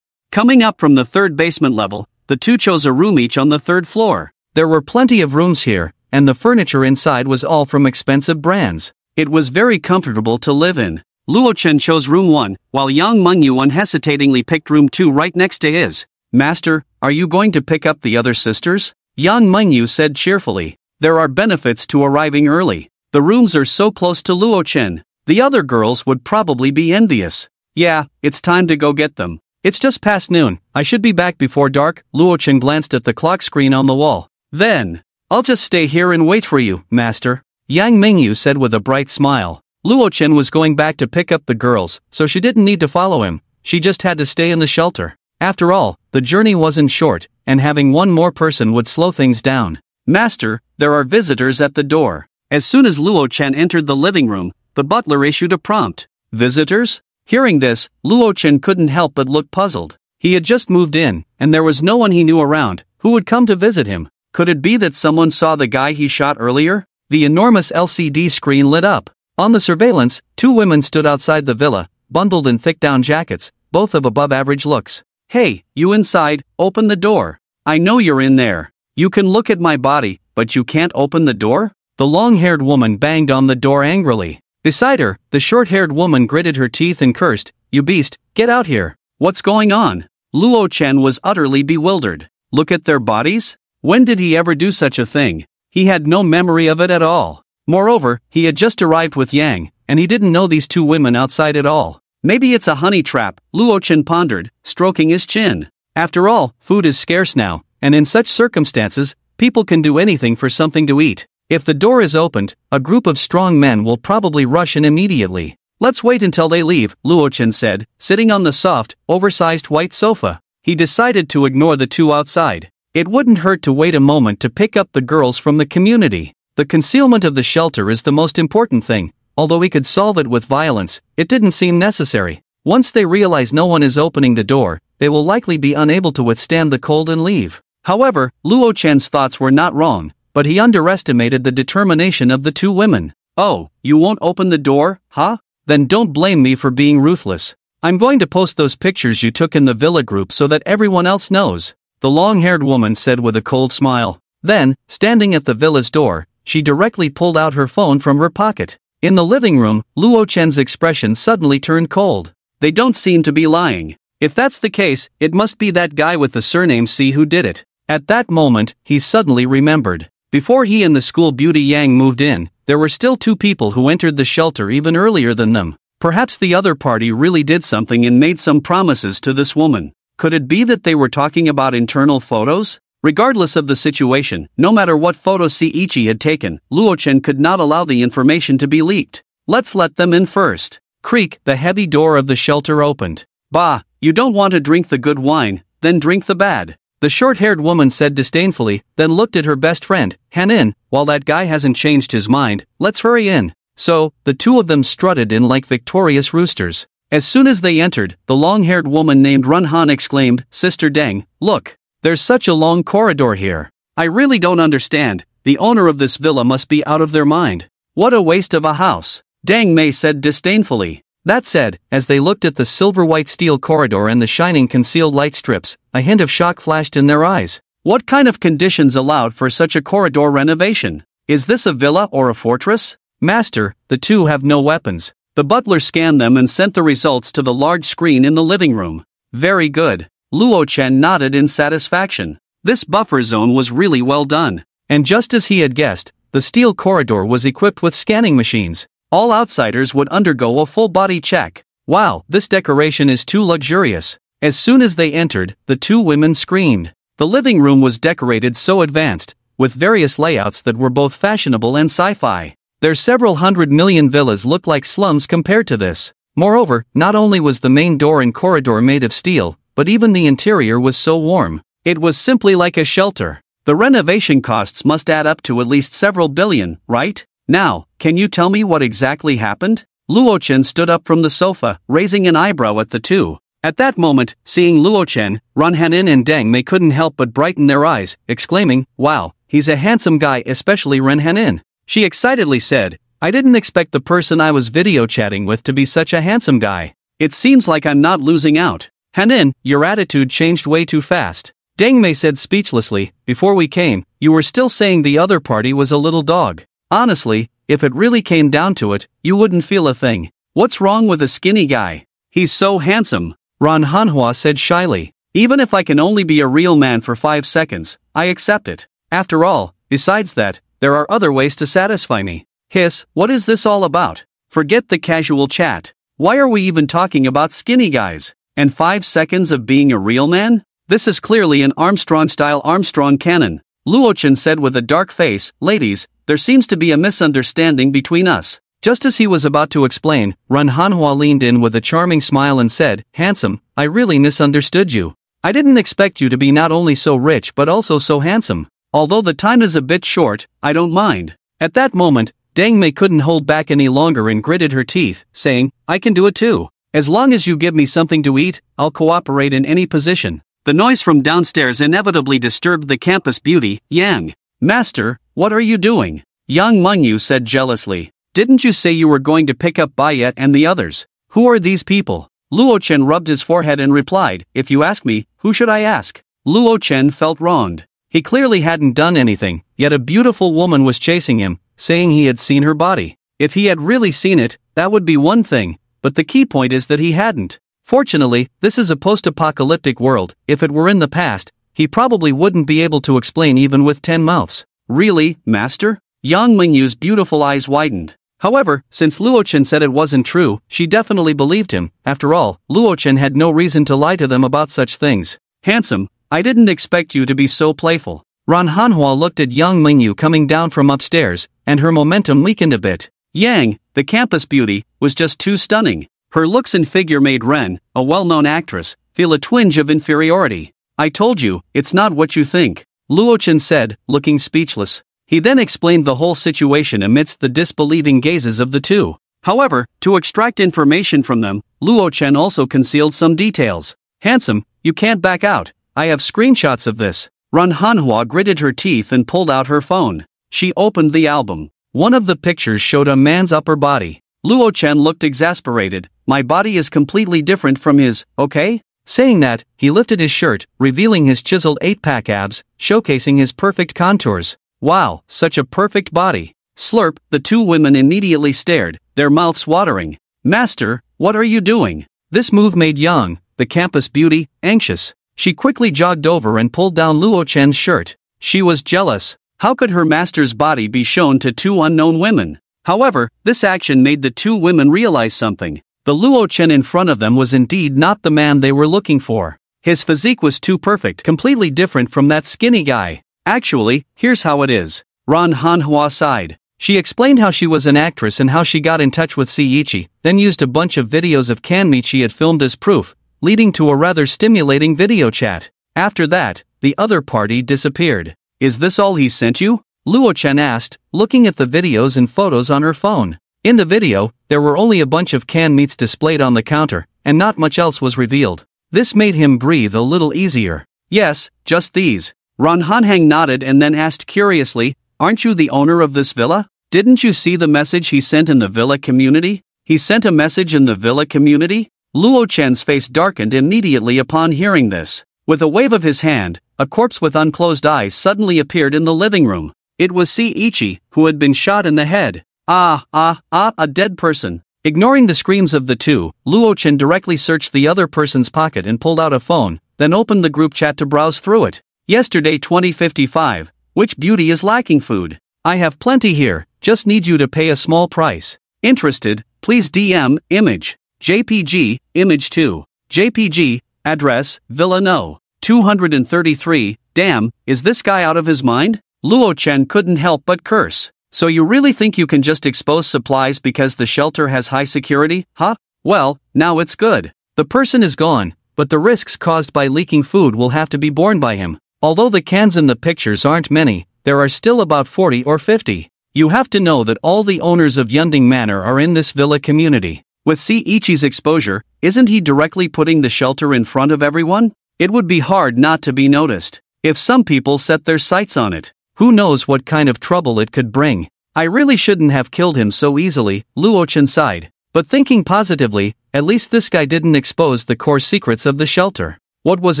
Coming up from the third basement level, the two chose a room each on the third floor. There were plenty of rooms here, and the furniture inside was all from expensive brands. It was very comfortable to live in. Luo Chen chose room 1, while Yang Mingyu unhesitatingly picked room 2 right next to his. Master, are you going to pick up the other sisters? Yang Mingyu said cheerfully. There are benefits to arriving early. The rooms are so close to Luo Chen. The other girls would probably be envious. Yeah, it's time to go get them. It's just past noon, I should be back before dark. Luo Chen glanced at the clock screen on the wall. Then, I'll just stay here and wait for you, Master, Yang Mingyu said with a bright smile. Luo Chen was going back to pick up the girls, so she didn't need to follow him. She just had to stay in the shelter. After all, the journey wasn't short, and having one more person would slow things down. Master, there are visitors at the door. As soon as Luo Chen entered the living room, the butler issued a prompt. Visitors? Hearing this, Luo Chen couldn't help but look puzzled. He had just moved in, and there was no one he knew around. Who would come to visit him? Could it be that someone saw the guy he shot earlier? The enormous LCD screen lit up. On the surveillance, two women stood outside the villa, bundled in thick down jackets, both of above-average looks. Hey, you inside, open the door. I know you're in there. You can look at my body, but you can't open the door? The long-haired woman banged on the door angrily. Beside her, the short-haired woman gritted her teeth and cursed, "You beast, get out here." What's going on? Luo Chen was utterly bewildered. Look at their bodies? When did he ever do such a thing? He had no memory of it at all. Moreover, he had just arrived with Yang, and he didn't know these two women outside at all. Maybe it's a honey trap, Luo Chen pondered, stroking his chin. After all, food is scarce now, and in such circumstances, people can do anything for something to eat. If the door is opened, a group of strong men will probably rush in immediately. Let's wait until they leave, Luo Chen said, sitting on the soft, oversized white sofa. He decided to ignore the two outside. It wouldn't hurt to wait a moment to pick up the girls from the community. The concealment of the shelter is the most important thing. Although he could solve it with violence, it didn't seem necessary. Once they realize no one is opening the door, they will likely be unable to withstand the cold and leave. However, Luo Chen's thoughts were not wrong, but he underestimated the determination of the two women. "Oh, you won't open the door, huh? Then don't blame me for being ruthless. I'm going to post those pictures you took in the villa group so that everyone else knows," the long-haired woman said with a cold smile. Then, standing at the villa's door, she directly pulled out her phone from her pocket. In the living room, Luo Chen's expression suddenly turned cold. They don't seem to be lying. If that's the case, it must be that guy with the surname C who did it. At that moment, he suddenly remembered. Before he and the school beauty Yang moved in, there were still two people who entered the shelter even earlier than them. Perhaps the other party really did something and made some promises to this woman. Could it be that they were talking about internal photos? Regardless of the situation, no matter what photos Seiichi had taken, Luo Chen could not allow the information to be leaked. Let's let them in first. Creak, the heavy door of the shelter opened. Bah, you don't want to drink the good wine, then drink the bad, the short-haired woman said disdainfully, then looked at her best friend, Han-in. While that guy hasn't changed his mind, let's hurry in. So, the two of them strutted in like victorious roosters. As soon as they entered, the long-haired woman named Run-han exclaimed, "Sister Deng, look. There's such a long corridor here. I really don't understand. The owner of this villa must be out of their mind. What a waste of a house," Dang Mei said disdainfully. That said, as they looked at the silver-white steel corridor and the shining concealed light strips, a hint of shock flashed in their eyes. What kind of conditions allowed for such a corridor renovation? Is this a villa or a fortress? Master, the two have no weapons. The butler scanned them and sent the results to the large screen in the living room. Very good. Luo Chen nodded in satisfaction. This buffer zone was really well done. And just as he had guessed, the steel corridor was equipped with scanning machines. All outsiders would undergo a full-body check. Wow, this decoration is too luxurious. As soon as they entered, the two women screamed. The living room was decorated so advanced, with various layouts that were both fashionable and sci-fi. Their several 100 million villas looked like slums compared to this. Moreover, not only was the main door and corridor made of steel, but even the interior was so warm. It was simply like a shelter. The renovation costs must add up to at least several billion, right? Now, can you tell me what exactly happened? Luo Chen stood up from the sofa, raising an eyebrow at the two. At that moment, seeing Luo Chen, Ran Han-in and Deng Mei couldn't help but brighten their eyes, exclaiming, "Wow, he's a handsome guy, especially Ran Han-in." She excitedly said, "I didn't expect the person I was video chatting with to be such a handsome guy. It seems like I'm not losing out." "Han-in, your attitude changed way too fast," Deng Mei said speechlessly. "Before we came, you were still saying the other party was a little dog. Honestly, if it really came down to it, you wouldn't feel a thing. What's wrong with a skinny guy? He's so handsome," Manhwa said shyly. "Even if I can only be a real man for 5 seconds, I accept it. After all, besides that, there are other ways to satisfy me." Hiss, what is this all about? Forget the casual chat. Why are we even talking about skinny guys? And 5 seconds of being a real man? This is clearly an Armstrong-style Armstrong cannon. Luo Chen said with a dark face, "Ladies, there seems to be a misunderstanding between us." Just as he was about to explain, Run Hanhua leaned in with a charming smile and said, "Handsome, I really misunderstood you. I didn't expect you to be not only so rich but also so handsome. Although the time is a bit short, I don't mind." At that moment, Deng Mei couldn't hold back any longer and gritted her teeth, saying, "I can do it too. As long as you give me something to eat, I'll cooperate in any position." The noise from downstairs inevitably disturbed the campus beauty, Yang. "Master, what are you doing?" Yang Mengyu said jealously. "Didn't you say you were going to pick up Bayet and the others? Who are these people?" Luo Chen rubbed his forehead and replied, "If you ask me, who should I ask?" Luo Chen felt wronged. He clearly hadn't done anything, yet a beautiful woman was chasing him, saying he had seen her body. If he had really seen it, that would be one thing, but the key point is that he hadn't. Fortunately, this is a post-apocalyptic world. If it were in the past, he probably wouldn't be able to explain even with 10 mouths. Really, master? Yang Mingyu's beautiful eyes widened. However, since Luochen said it wasn't true, she definitely believed him. After all, Luochen had no reason to lie to them about such things. Handsome, I didn't expect you to be so playful. Ran Hanhua looked at Yang Mingyu coming down from upstairs, and her momentum weakened a bit. Yang, the campus beauty, was just too stunning. Her looks and figure made Ren, a well-known actress, feel a twinge of inferiority. I told you, it's not what you think, Luochen said, looking speechless. He then explained the whole situation amidst the disbelieving gazes of the two. However, to extract information from them, Luochen also concealed some details. Handsome, you can't back out. I have screenshots of this. Ran Hanhua gritted her teeth and pulled out her phone. She opened the album. One of the pictures showed a man's upper body. Luochen looked exasperated. My body is completely different from his, okay? Saying that, he lifted his shirt, revealing his chiseled 8-pack abs, showcasing his perfect contours. Wow, such a perfect body. Slurp, the two women immediately stared, their mouths watering. Master, what are you doing? This move made Yang, the campus beauty, anxious. She quickly jogged over and pulled down Luochen's shirt. She was jealous. How could her master's body be shown to two unknown women? However, this action made the two women realize something. The Luochen in front of them was indeed not the man they were looking for. His physique was too perfect, completely different from that skinny guy. Actually, here's how it is. Ran Hanhua sighed. She explained how she was an actress and how she got in touch with Seiichi, then used a bunch of videos of Kanmi she had filmed as proof, leading to a rather stimulating video chat. After that, the other party disappeared. Is this all he sent you? Luochen asked, looking at the videos and photos on her phone. In the video, there were only a bunch of canned meats displayed on the counter, and not much else was revealed. This made him breathe a little easier. Yes, just these. Ran Hanhang nodded and then asked curiously, aren't you the owner of this villa? Didn't you see the message he sent in the villa community? He sent a message in the villa community? Luochen's face darkened immediately upon hearing this. With a wave of his hand, a corpse with unclosed eyes suddenly appeared in the living room. It was Seiichi, who had been shot in the head. A dead person. Ignoring the screams of the two, Luochen directly searched the other person's pocket and pulled out a phone, then opened the group chat to browse through it. Yesterday 2055. Which beauty is lacking food? I have plenty here, just need you to pay a small price. Interested, please DM, image. JPG, image 2. JPG, address, Villa No. 233, damn, is this guy out of his mind? Luochen couldn't help but curse. So you really think you can just expose supplies because the shelter has high security, huh? Well, now it's good. The person is gone, but the risks caused by leaking food will have to be borne by him. Although the cans in the pictures aren't many, there are still about 40 or 50. You have to know that all the owners of Yunding Manor are in this villa community. With Seiichi's exposure, isn't he directly putting the shelter in front of everyone? It would be hard not to be noticed. If some people set their sights on it, who knows what kind of trouble it could bring. I really shouldn't have killed him so easily, Luochen sighed. But thinking positively, at least this guy didn't expose the core secrets of the shelter. What was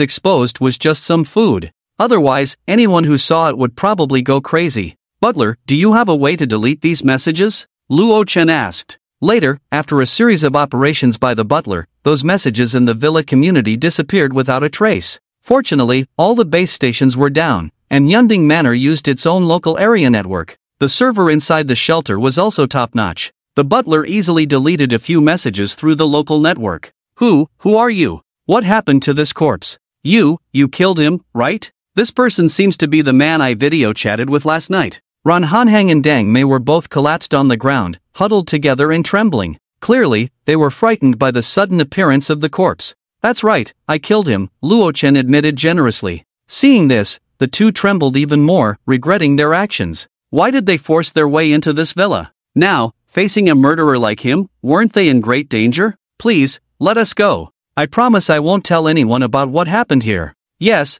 exposed was just some food. Otherwise, anyone who saw it would probably go crazy. Butler, do you have a way to delete these messages? Luochen asked. Later, after a series of operations by the butler, those messages in the villa community disappeared without a trace. Fortunately, all the base stations were down, and Yunding Manor used its own local area network. The server inside the shelter was also top-notch. The butler easily deleted a few messages through the local network. Who are you? What happened to this corpse? You killed him, right? This person seems to be the man I video chatted with last night. Ran Hanhang and Dang Mei were both collapsed on the ground, huddled together and trembling. Clearly, they were frightened by the sudden appearance of the corpse. That's right, I killed him, Luochen admitted generously. Seeing this, the two trembled even more, regretting their actions. Why did they force their way into this villa? Now, facing a murderer like him, weren't they in great danger? Please, let us go. I promise I won't tell anyone about what happened here. Yes,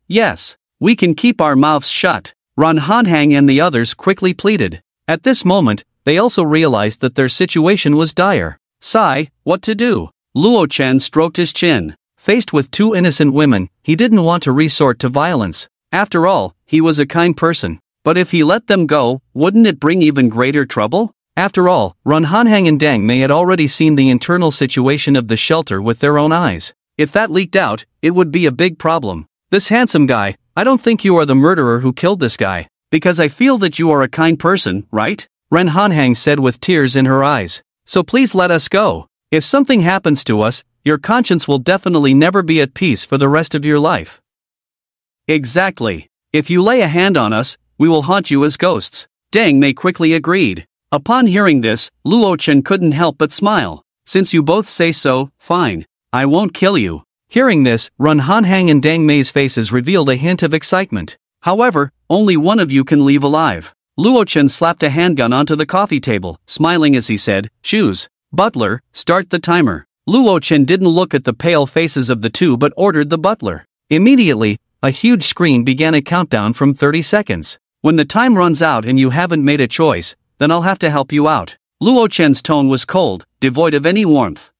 we can keep our mouths shut. Ran Hanhang and the others quickly pleaded. At this moment, they also realized that their situation was dire. Sigh, what to do? Luochen stroked his chin. Faced with two innocent women, he didn't want to resort to violence. After all, he was a kind person. But if he let them go, wouldn't it bring even greater trouble? After all, Run Hanhang and Dang Mei had already seen the internal situation of the shelter with their own eyes. If that leaked out, it would be a big problem. This handsome guy, I don't think you are the murderer who killed this guy, because I feel that you are a kind person, right? Ren Hanhang said with tears in her eyes. So please let us go. If something happens to us, your conscience will definitely never be at peace for the rest of your life. Exactly. If you lay a hand on us, we will haunt you as ghosts. Dang Mei quickly agreed. Upon hearing this, Luo Chen couldn't help but smile. Since you both say so, fine. I won't kill you. Hearing this, Run Hanhang and Dang Mei's faces revealed a hint of excitement. However, only one of you can leave alive. Luo Chen slapped a handgun onto the coffee table, smiling as he said, "Choose. Butler, start the timer." Luo Chen didn't look at the pale faces of the two but ordered the butler. Immediately, a huge screen began a countdown from 30 seconds. When the time runs out and you haven't made a choice, then I'll have to help you out. Luo Chen's tone was cold, devoid of any warmth.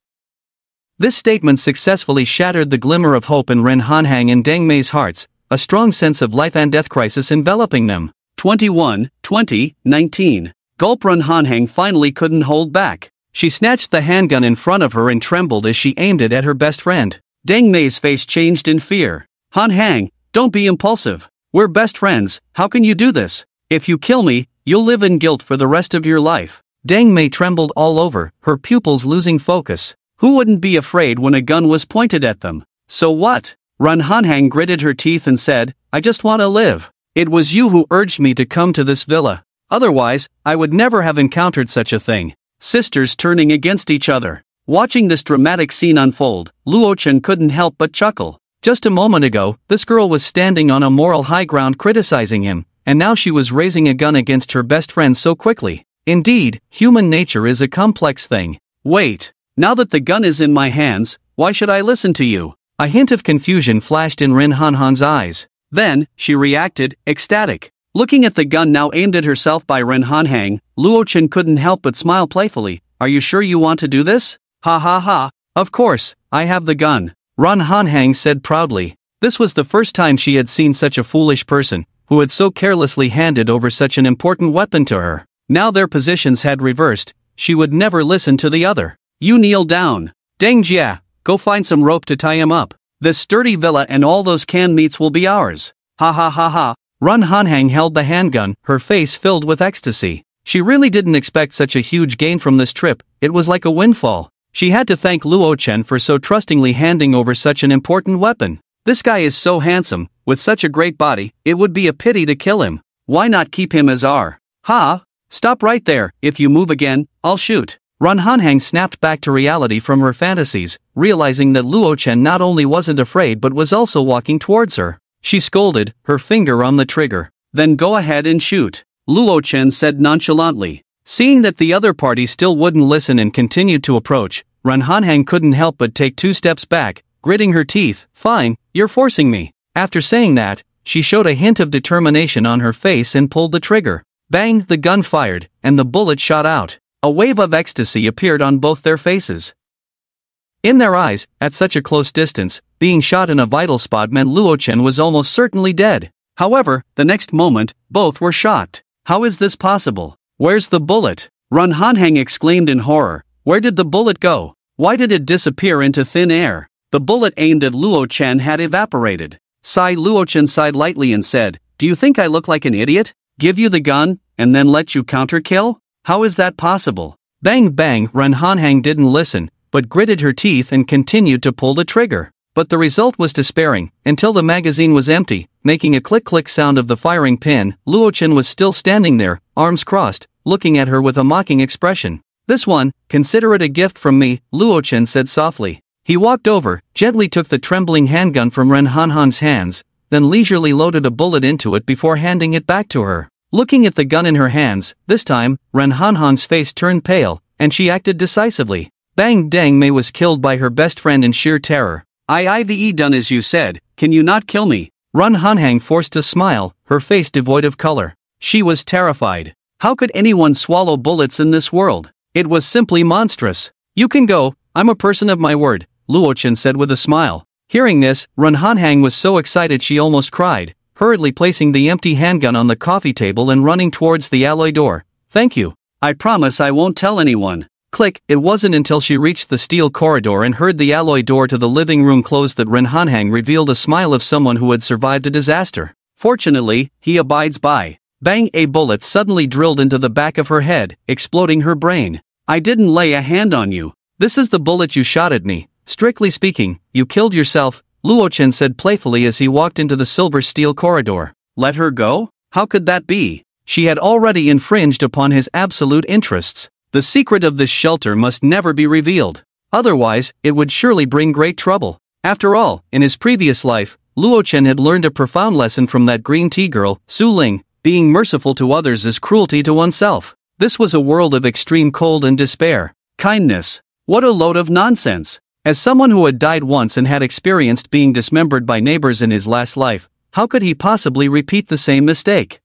This statement successfully shattered the glimmer of hope in Ren Hanhang and Dang Mei's hearts, a strong sense of life and death crisis enveloping them. 21-20-19. Gulp. Ren Hanhang finally couldn't hold back. She snatched the handgun in front of her and trembled as she aimed it at her best friend. Dang Mei's face changed in fear. "Hanhang, don't be impulsive. We're best friends, how can you do this? If you kill me, you'll live in guilt for the rest of your life." Dang Mei trembled all over, her pupils losing focus. Who wouldn't be afraid when a gun was pointed at them? So what? Run Hanhang gritted her teeth and said, "I just want to live. It was you who urged me to come to this villa. Otherwise, I would never have encountered such a thing." Sisters turning against each other. Watching this dramatic scene unfold, Luo Chen couldn't help but chuckle. Just a moment ago, this girl was standing on a moral high ground criticizing him, and now she was raising a gun against her best friend so quickly. Indeed, human nature is a complex thing. Wait, now that the gun is in my hands, why should I listen to you? A hint of confusion flashed in Ren Hanhan's eyes. Then, she reacted, ecstatic. Looking at the gun now aimed at herself by Ren Hanhang, Luo Chen couldn't help but smile playfully. "Are you sure you want to do this?" "Ha ha ha, of course, I have the gun," Ren Hanhang said proudly. This was the first time she had seen such a foolish person, who had so carelessly handed over such an important weapon to her. Now their positions had reversed, she would never listen to the other. "You kneel down. Deng Jia, go find some rope to tie him up. This sturdy villa and all those canned meats will be ours." Ha ha ha ha. Run Hanhang held the handgun, her face filled with ecstasy. She really didn't expect such a huge gain from this trip, it was like a windfall. She had to thank Luo Chen for so trustingly handing over such an important weapon. This guy is so handsome, with such a great body, it would be a pity to kill him. Why not keep him as our? Ha! Stop right there, if you move again, I'll shoot. Run Hanhang snapped back to reality from her fantasies, realizing that Luo Chen not only wasn't afraid but was also walking towards her. She scolded, her finger on the trigger. "Then go ahead and shoot," Luo Chen said nonchalantly. Seeing that the other party still wouldn't listen and continued to approach, Run Hanhang couldn't help but take 2 steps back, gritting her teeth. "Fine, you're forcing me." After saying that, she showed a hint of determination on her face and pulled the trigger. Bang, the gun fired, and the bullet shot out. A wave of ecstasy appeared on both their faces. In their eyes, at such a close distance, being shot in a vital spot meant Luo Chen was almost certainly dead. However, the next moment, both were shot. How is this possible? Where's the bullet? Run Hanhang exclaimed in horror. Where did the bullet go? Why did it disappear into thin air? The bullet aimed at Luo Chen had evaporated. Luo Chen sighed lightly and said, "Do you think I look like an idiot? Give you the gun, and then let you counter-kill? How is that possible?" Bang bang, Run Hanhang didn't listen, but gritted her teeth and continued to pull the trigger. But the result was despairing, until the magazine was empty, making a click-click sound of the firing pin. Luo Chen was still standing there, arms crossed, looking at her with a mocking expression. "This one, consider it a gift from me," Luo Chen said softly. He walked over, gently took the trembling handgun from Ren Hanhan's hands, then leisurely loaded a bullet into it before handing it back to her. Looking at the gun in her hands, this time, Ren Hanhan's face turned pale, and she acted decisively. Bang Dang Mei was killed by her best friend in sheer terror. "I've done as you said, can you not kill me?" Run Hanhang forced a smile, her face devoid of color. She was terrified. How could anyone swallow bullets in this world? It was simply monstrous. "You can go, I'm a person of my word," Luo Chen said with a smile. Hearing this, Run Hanhang was so excited she almost cried. hurriedly placing the empty handgun on the coffee table and running towards the alloy door. "Thank you. I promise I won't tell anyone." Click. It wasn't until she reached the steel corridor and heard the alloy door to the living room close that Ren Hanhang revealed a smile of someone who had survived a disaster. Fortunately, he abides by. Bang! A bullet suddenly drilled into the back of her head, exploding her brain. "I didn't lay a hand on you. This is the bullet you shot at me. Strictly speaking, you killed yourself," Luo Chen said playfully as he walked into the silver steel corridor. Let her go? How could that be? She had already infringed upon his absolute interests. The secret of this shelter must never be revealed. Otherwise, it would surely bring great trouble. After all, in his previous life, Luo Chen had learned a profound lesson from that green tea girl, Su Ling. Being merciful to others is cruelty to oneself. This was a world of extreme cold and despair. Kindness. What a load of nonsense. As someone who had died once and had experienced being dismembered by neighbors in his last life, how could he possibly repeat the same mistake?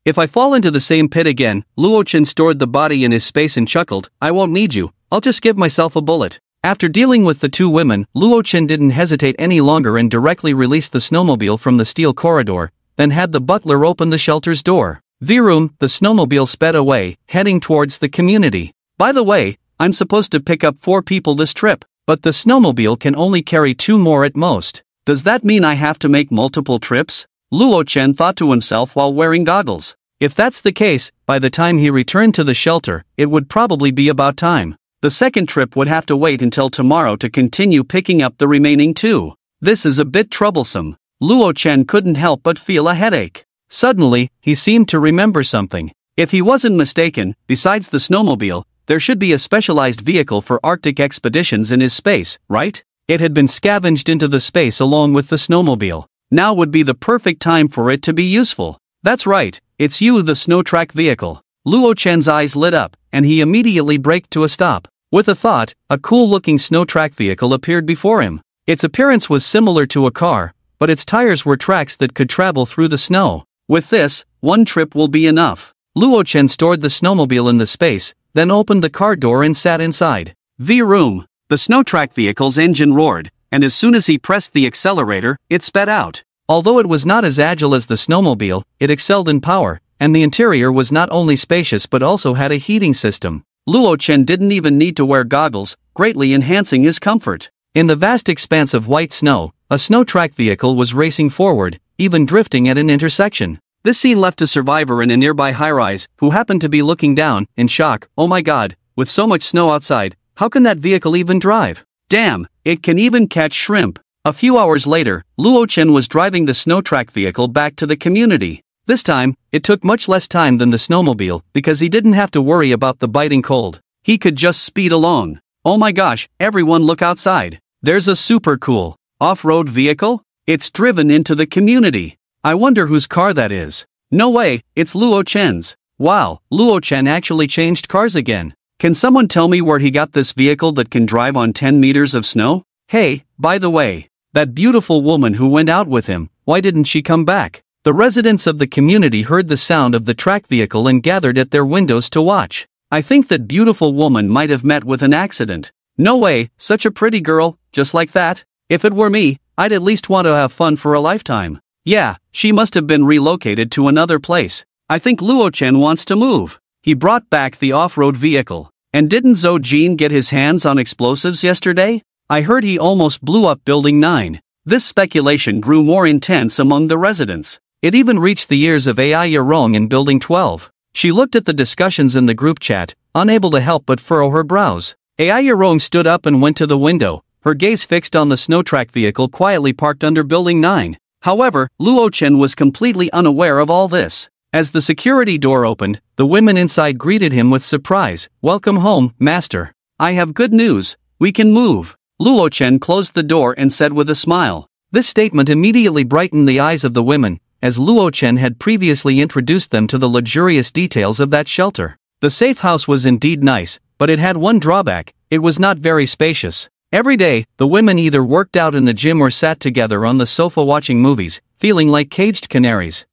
"If I fall into the same pit again," Luo Chen stored the body in his space and chuckled, "I won't need you, I'll just give myself a bullet." After dealing with the two women, Luo Chen didn't hesitate any longer and directly released the snowmobile from the steel corridor, then had the butler open the shelter's door. Vroom, the snowmobile sped away, heading towards the community. "By the way, I'm supposed to pick up 4 people this trip, but the snowmobile can only carry 2 more at most. Does that mean I have to make multiple trips?" Luo Chen thought to himself while wearing goggles. If that's the case, by the time he returned to the shelter, it would probably be about time. The second trip would have to wait until tomorrow to continue picking up the remaining 2. This is a bit troublesome. Luo Chen couldn't help but feel a headache. Suddenly, he seemed to remember something. If he wasn't mistaken, besides the snowmobile, there should be a specialized vehicle for Arctic expeditions in his space, right? It had been scavenged into the space along with the snowmobile. Now would be the perfect time for it to be useful. That's right, it's you, the snow track vehicle. Luo Chen's eyes lit up, and he immediately braked to a stop. With a thought, a cool-looking snow track vehicle appeared before him. Its appearance was similar to a car, but its tires were tracks that could travel through the snow. With this, 1 trip will be enough. Luo Chen stored the snowmobile in the space, then opened the car door and sat inside. Vroom! The snow track vehicle's engine roared, and as soon as he pressed the accelerator, it sped out. Although it was not as agile as the snowmobile, it excelled in power, and the interior was not only spacious but also had a heating system. Luo Chen didn't even need to wear goggles, greatly enhancing his comfort. In the vast expanse of white snow, a snow track vehicle was racing forward, even drifting at an intersection. This scene left a survivor in a nearby high-rise, who happened to be looking down, in shock. "Oh my god, with so much snow outside, how can that vehicle even drive? Damn, it can even catch shrimp." A few hours later, Luo Chen was driving the snow track vehicle back to the community. This time, it took much less time than the snowmobile, because he didn't have to worry about the biting cold. He could just speed along. Oh my gosh, everyone look outside. There's a super cool off-road vehicle? It's driven into the community. I wonder whose car that is. No way, it's Luo Chen's. Wow, Luo Chen actually changed cars again. Can someone tell me where he got this vehicle that can drive on 10 meters of snow? Hey, by the way, that beautiful woman who went out with him, why didn't she come back? The residents of the community heard the sound of the track vehicle and gathered at their windows to watch. I think that beautiful woman might have met with an accident. No way, such a pretty girl, just like that. If it were me, I'd at least want to have fun for a lifetime. Yeah, she must have been relocated to another place. I think Luo Chen wants to move. He brought back the off-road vehicle. And didn't Zhou Jin get his hands on explosives yesterday? I heard he almost blew up Building 9. This speculation grew more intense among the residents. It even reached the ears of Ai Yarong in Building 12. She looked at the discussions in the group chat, unable to help but furrow her brows. Ai Yarong stood up and went to the window, her gaze fixed on the snow track vehicle quietly parked under Building 9. However, Luo Chen was completely unaware of all this. As the security door opened, the women inside greeted him with surprise. "Welcome home, master. I have good news, we can move." Luo Chen closed the door and said with a smile. This statement immediately brightened the eyes of the women, as Luo Chen had previously introduced them to the luxurious details of that shelter. The safe house was indeed nice, but it had one drawback: it was not very spacious. Every day, the women either worked out in the gym or sat together on the sofa watching movies, feeling like caged canaries.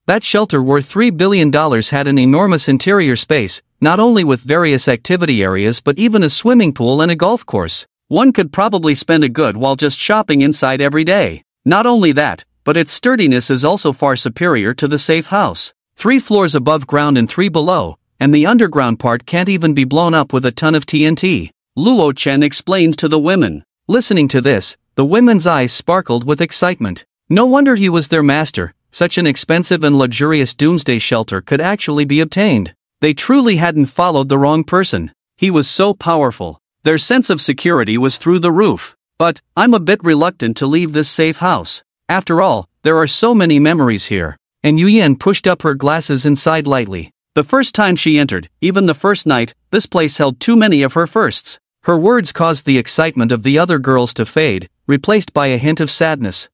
That shelter worth $3 billion had an enormous interior space, not only with various activity areas but even a swimming pool and a golf course. One could probably spend a good while just shopping inside every day. Not only that, but its sturdiness is also far superior to the safe house. 3 floors above ground and 3 below, and the underground part can't even be blown up with a ton of TNT, Luo Chen explained to the women. Listening to this, the women's eyes sparkled with excitement. No wonder he was their master. Such an expensive and luxurious doomsday shelter could actually be obtained. They truly hadn't followed the wrong person. He was so powerful. Their sense of security was through the roof. But, I'm a bit reluctant to leave this safe house. After all, there are so many memories here. And Yuyan pushed up her glasses and sighed lightly. The first time she entered, even the first night, this place held too many of her firsts. Her words caused the excitement of the other girls to fade, replaced by a hint of sadness.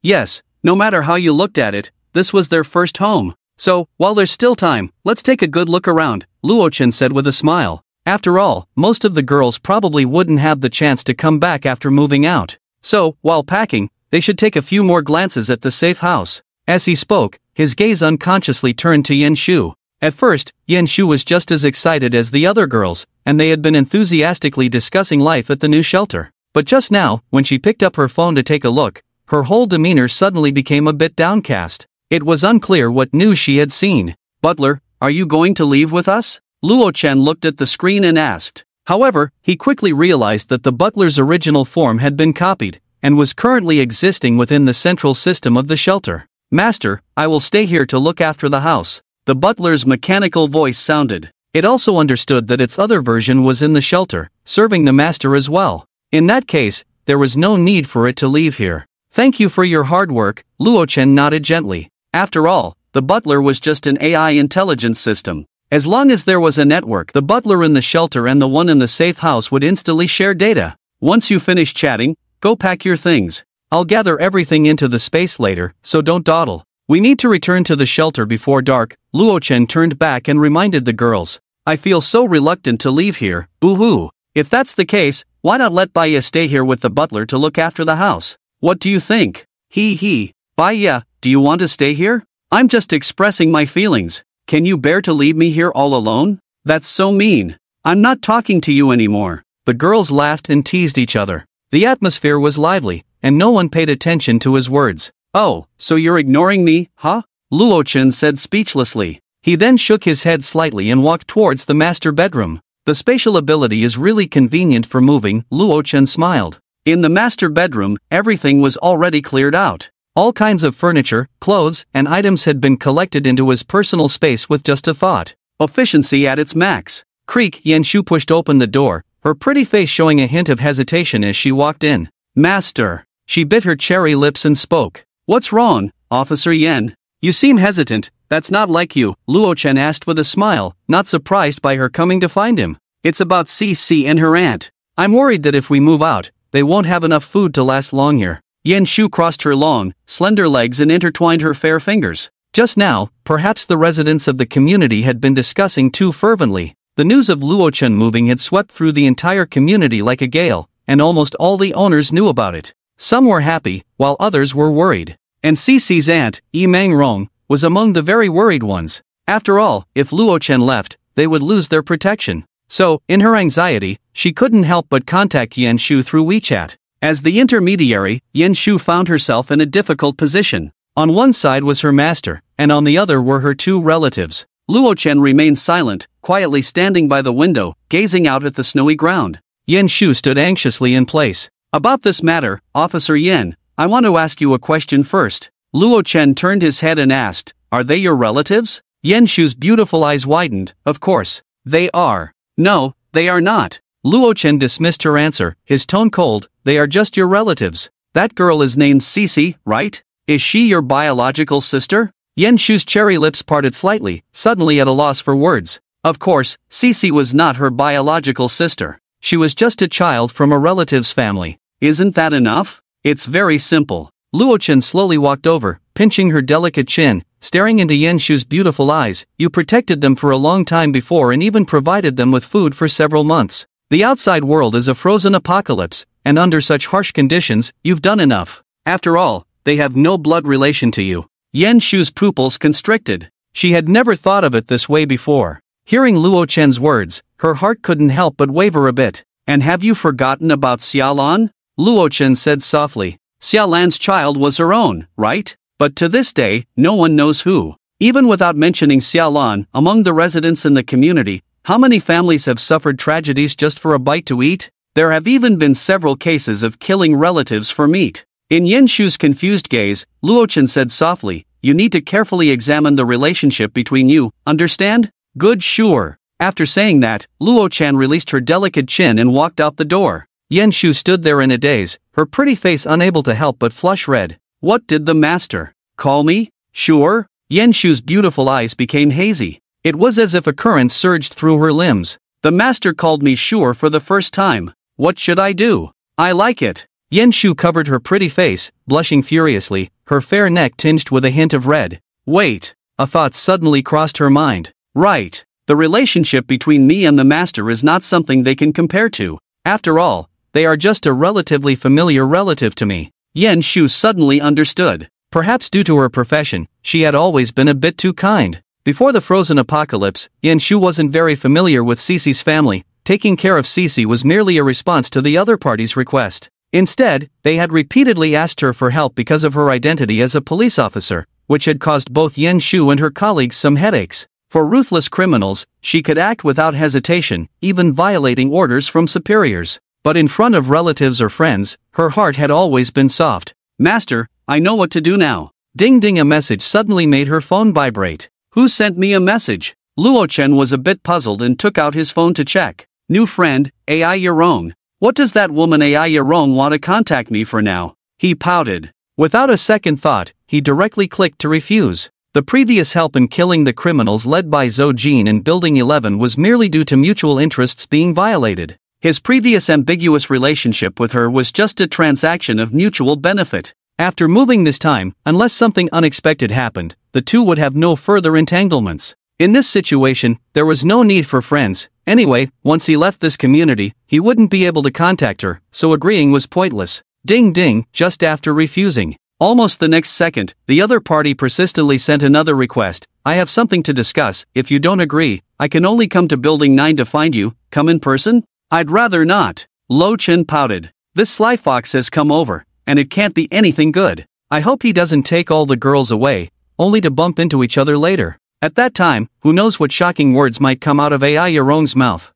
Yes, no matter how you looked at it, this was their first home. So, while there's still time, let's take a good look around, Luo Chen said with a smile. After all, most of the girls probably wouldn't have the chance to come back after moving out. So, while packing, they should take a few more glances at the safe house. As he spoke, his gaze unconsciously turned to Yen Shu. At first, Yen Shu was just as excited as the other girls, and they had been enthusiastically discussing life at the new shelter. But just now, when she picked up her phone to take a look, her whole demeanor suddenly became a bit downcast. It was unclear what news she had seen. Butler, are you going to leave with us? Luo Chen looked at the screen and asked. However, he quickly realized that the butler's original form had been copied, and was currently existing within the central system of the shelter. Master, I will stay here to look after the house. The butler's mechanical voice sounded. It also understood that its other version was in the shelter, serving the master as well. In that case, there was no need for it to leave here. Thank you for your hard work, Luo Chen nodded gently. After all, the butler was just an AI intelligence system. As long as there was a network, the butler in the shelter and the one in the safe house would instantly share data. Once you finish chatting, go pack your things. I'll gather everything into the space later, so don't dawdle. We need to return to the shelter before dark. Luo Chen turned back and reminded the girls. I feel so reluctant to leave here, boo-hoo. If that's the case, why not let Baya stay here with the butler to look after the house? What do you think? Hee. Baya, do you want to stay here? I'm just expressing my feelings. Can you bear to leave me here all alone? That's so mean. I'm not talking to you anymore. The girls laughed and teased each other. The atmosphere was lively, and no one paid attention to his words. Oh, so you're ignoring me, huh? Luo Chen said speechlessly. He then shook his head slightly and walked towards the master bedroom. The spatial ability is really convenient for moving, Luo Chen smiled. In the master bedroom, everything was already cleared out. All kinds of furniture, clothes, and items had been collected into his personal space with just a thought. Efficiency at its max. Creak, Yen Shu pushed open the door, her pretty face showing a hint of hesitation as she walked in. Master. She bit her cherry lips and spoke. What's wrong, Officer Yen? You seem hesitant. That's not like you, Luo Chen asked with a smile, not surprised by her coming to find him. It's about CC and her aunt. I'm worried that if we move out, they won't have enough food to last long here. Yen Shu crossed her long, slender legs and intertwined her fair fingers. Just now, perhaps the residents of the community had been discussing too fervently. The news of Luo Chen moving had swept through the entire community like a gale, and almost all the owners knew about it. Some were happy, while others were worried. And Cici's aunt, Yi Mangrong, was among the very worried ones. After all, if Luo Chen left, they would lose their protection. So, in her anxiety, she couldn't help but contact Yen Shu through WeChat. As the intermediary, Yen Shu found herself in a difficult position. On one side was her master, and on the other were her 2 relatives. Luo Chen remained silent, quietly standing by the window, gazing out at the snowy ground. Yen Shu stood anxiously in place. About this matter, Officer Yen, I want to ask you a question first. Luo Chen turned his head and asked, are they your relatives? Yen Shu's beautiful eyes widened. Of course, they are. No, they are not. Luo Chen dismissed her answer, his tone cold. They are just your relatives. That girl is named Cici, right? Is she your biological sister? Yen Shu's cherry lips parted slightly, suddenly at a loss for words. Of course, Cici was not her biological sister. She was just a child from a relative's family. Isn't that enough? It's very simple. Luo Chen slowly walked over, pinching her delicate chin, staring into Yen Shu's beautiful eyes. You protected them for a long time before and even provided them with food for several months. The outside world is a frozen apocalypse, and under such harsh conditions, you've done enough. After all, they have no blood relation to you. Yen Shu's pupils constricted. She had never thought of it this way before. Hearing Luo Chen's words, her heart couldn't help but waver a bit. And have you forgotten about Xiaolan? Luo Chen said softly. Xiaolan's child was her own, right? But to this day, no one knows who. Even without mentioning Xiaolan, among the residents in the community, how many families have suffered tragedies just for a bite to eat? There have even been several cases of killing relatives for meat. In Yenshu's confused gaze, Luochen said softly, "You need to carefully examine the relationship between you, understand?" "Good, sure." After saying that, Luochan released her delicate chin and walked out the door. Yenshu stood there in a daze, her pretty face unable to help but flush red. What did the master call me? Sure? Yenshu's beautiful eyes became hazy. It was as if a current surged through her limbs. The master called me sure for the first time. What should I do? I like it. Yenshu covered her pretty face, blushing furiously, her fair neck tinged with a hint of red. Wait, a thought suddenly crossed her mind. Right, the relationship between me and the master is not something they can compare to. After all, they are just a relatively familiar relative to me. Yenshu suddenly understood. Perhaps due to her profession, she had always been a bit too kind. Before the frozen apocalypse, Yenshu wasn't very familiar with Cece's family. Taking care of Cece was merely a response to the other party's request. Instead, they had repeatedly asked her for help because of her identity as a police officer, which had caused both Yenshu and her colleagues some headaches. For ruthless criminals, she could act without hesitation, even violating orders from superiors. But in front of relatives or friends, her heart had always been soft. Master, I know what to do now. Ding ding, a message suddenly made her phone vibrate. Who sent me a message? Luochen was a bit puzzled and took out his phone to check. New friend, AI Yerong. What does that woman AI Yerong want to contact me for now? He pouted. Without a second thought, he directly clicked to refuse. The previous help in killing the criminals led by Zhou Jin in Building 11 was merely due to mutual interests being violated. His previous ambiguous relationship with her was just a transaction of mutual benefit. After moving this time, unless something unexpected happened, the two would have no further entanglements. In this situation, there was no need for friends. Anyway, once he left this community, he wouldn't be able to contact her, so agreeing was pointless. Ding ding, just after refusing. Almost the next second, the other party persistently sent another request. I have something to discuss. If you don't agree, I can only come to Building 9 to find you. Come in person? I'd rather not. Lo Chen pouted. This sly fox has come over, and it can't be anything good. I hope he doesn't take all the girls away, only to bump into each other later. At that time, who knows what shocking words might come out of AI Yerong's mouth.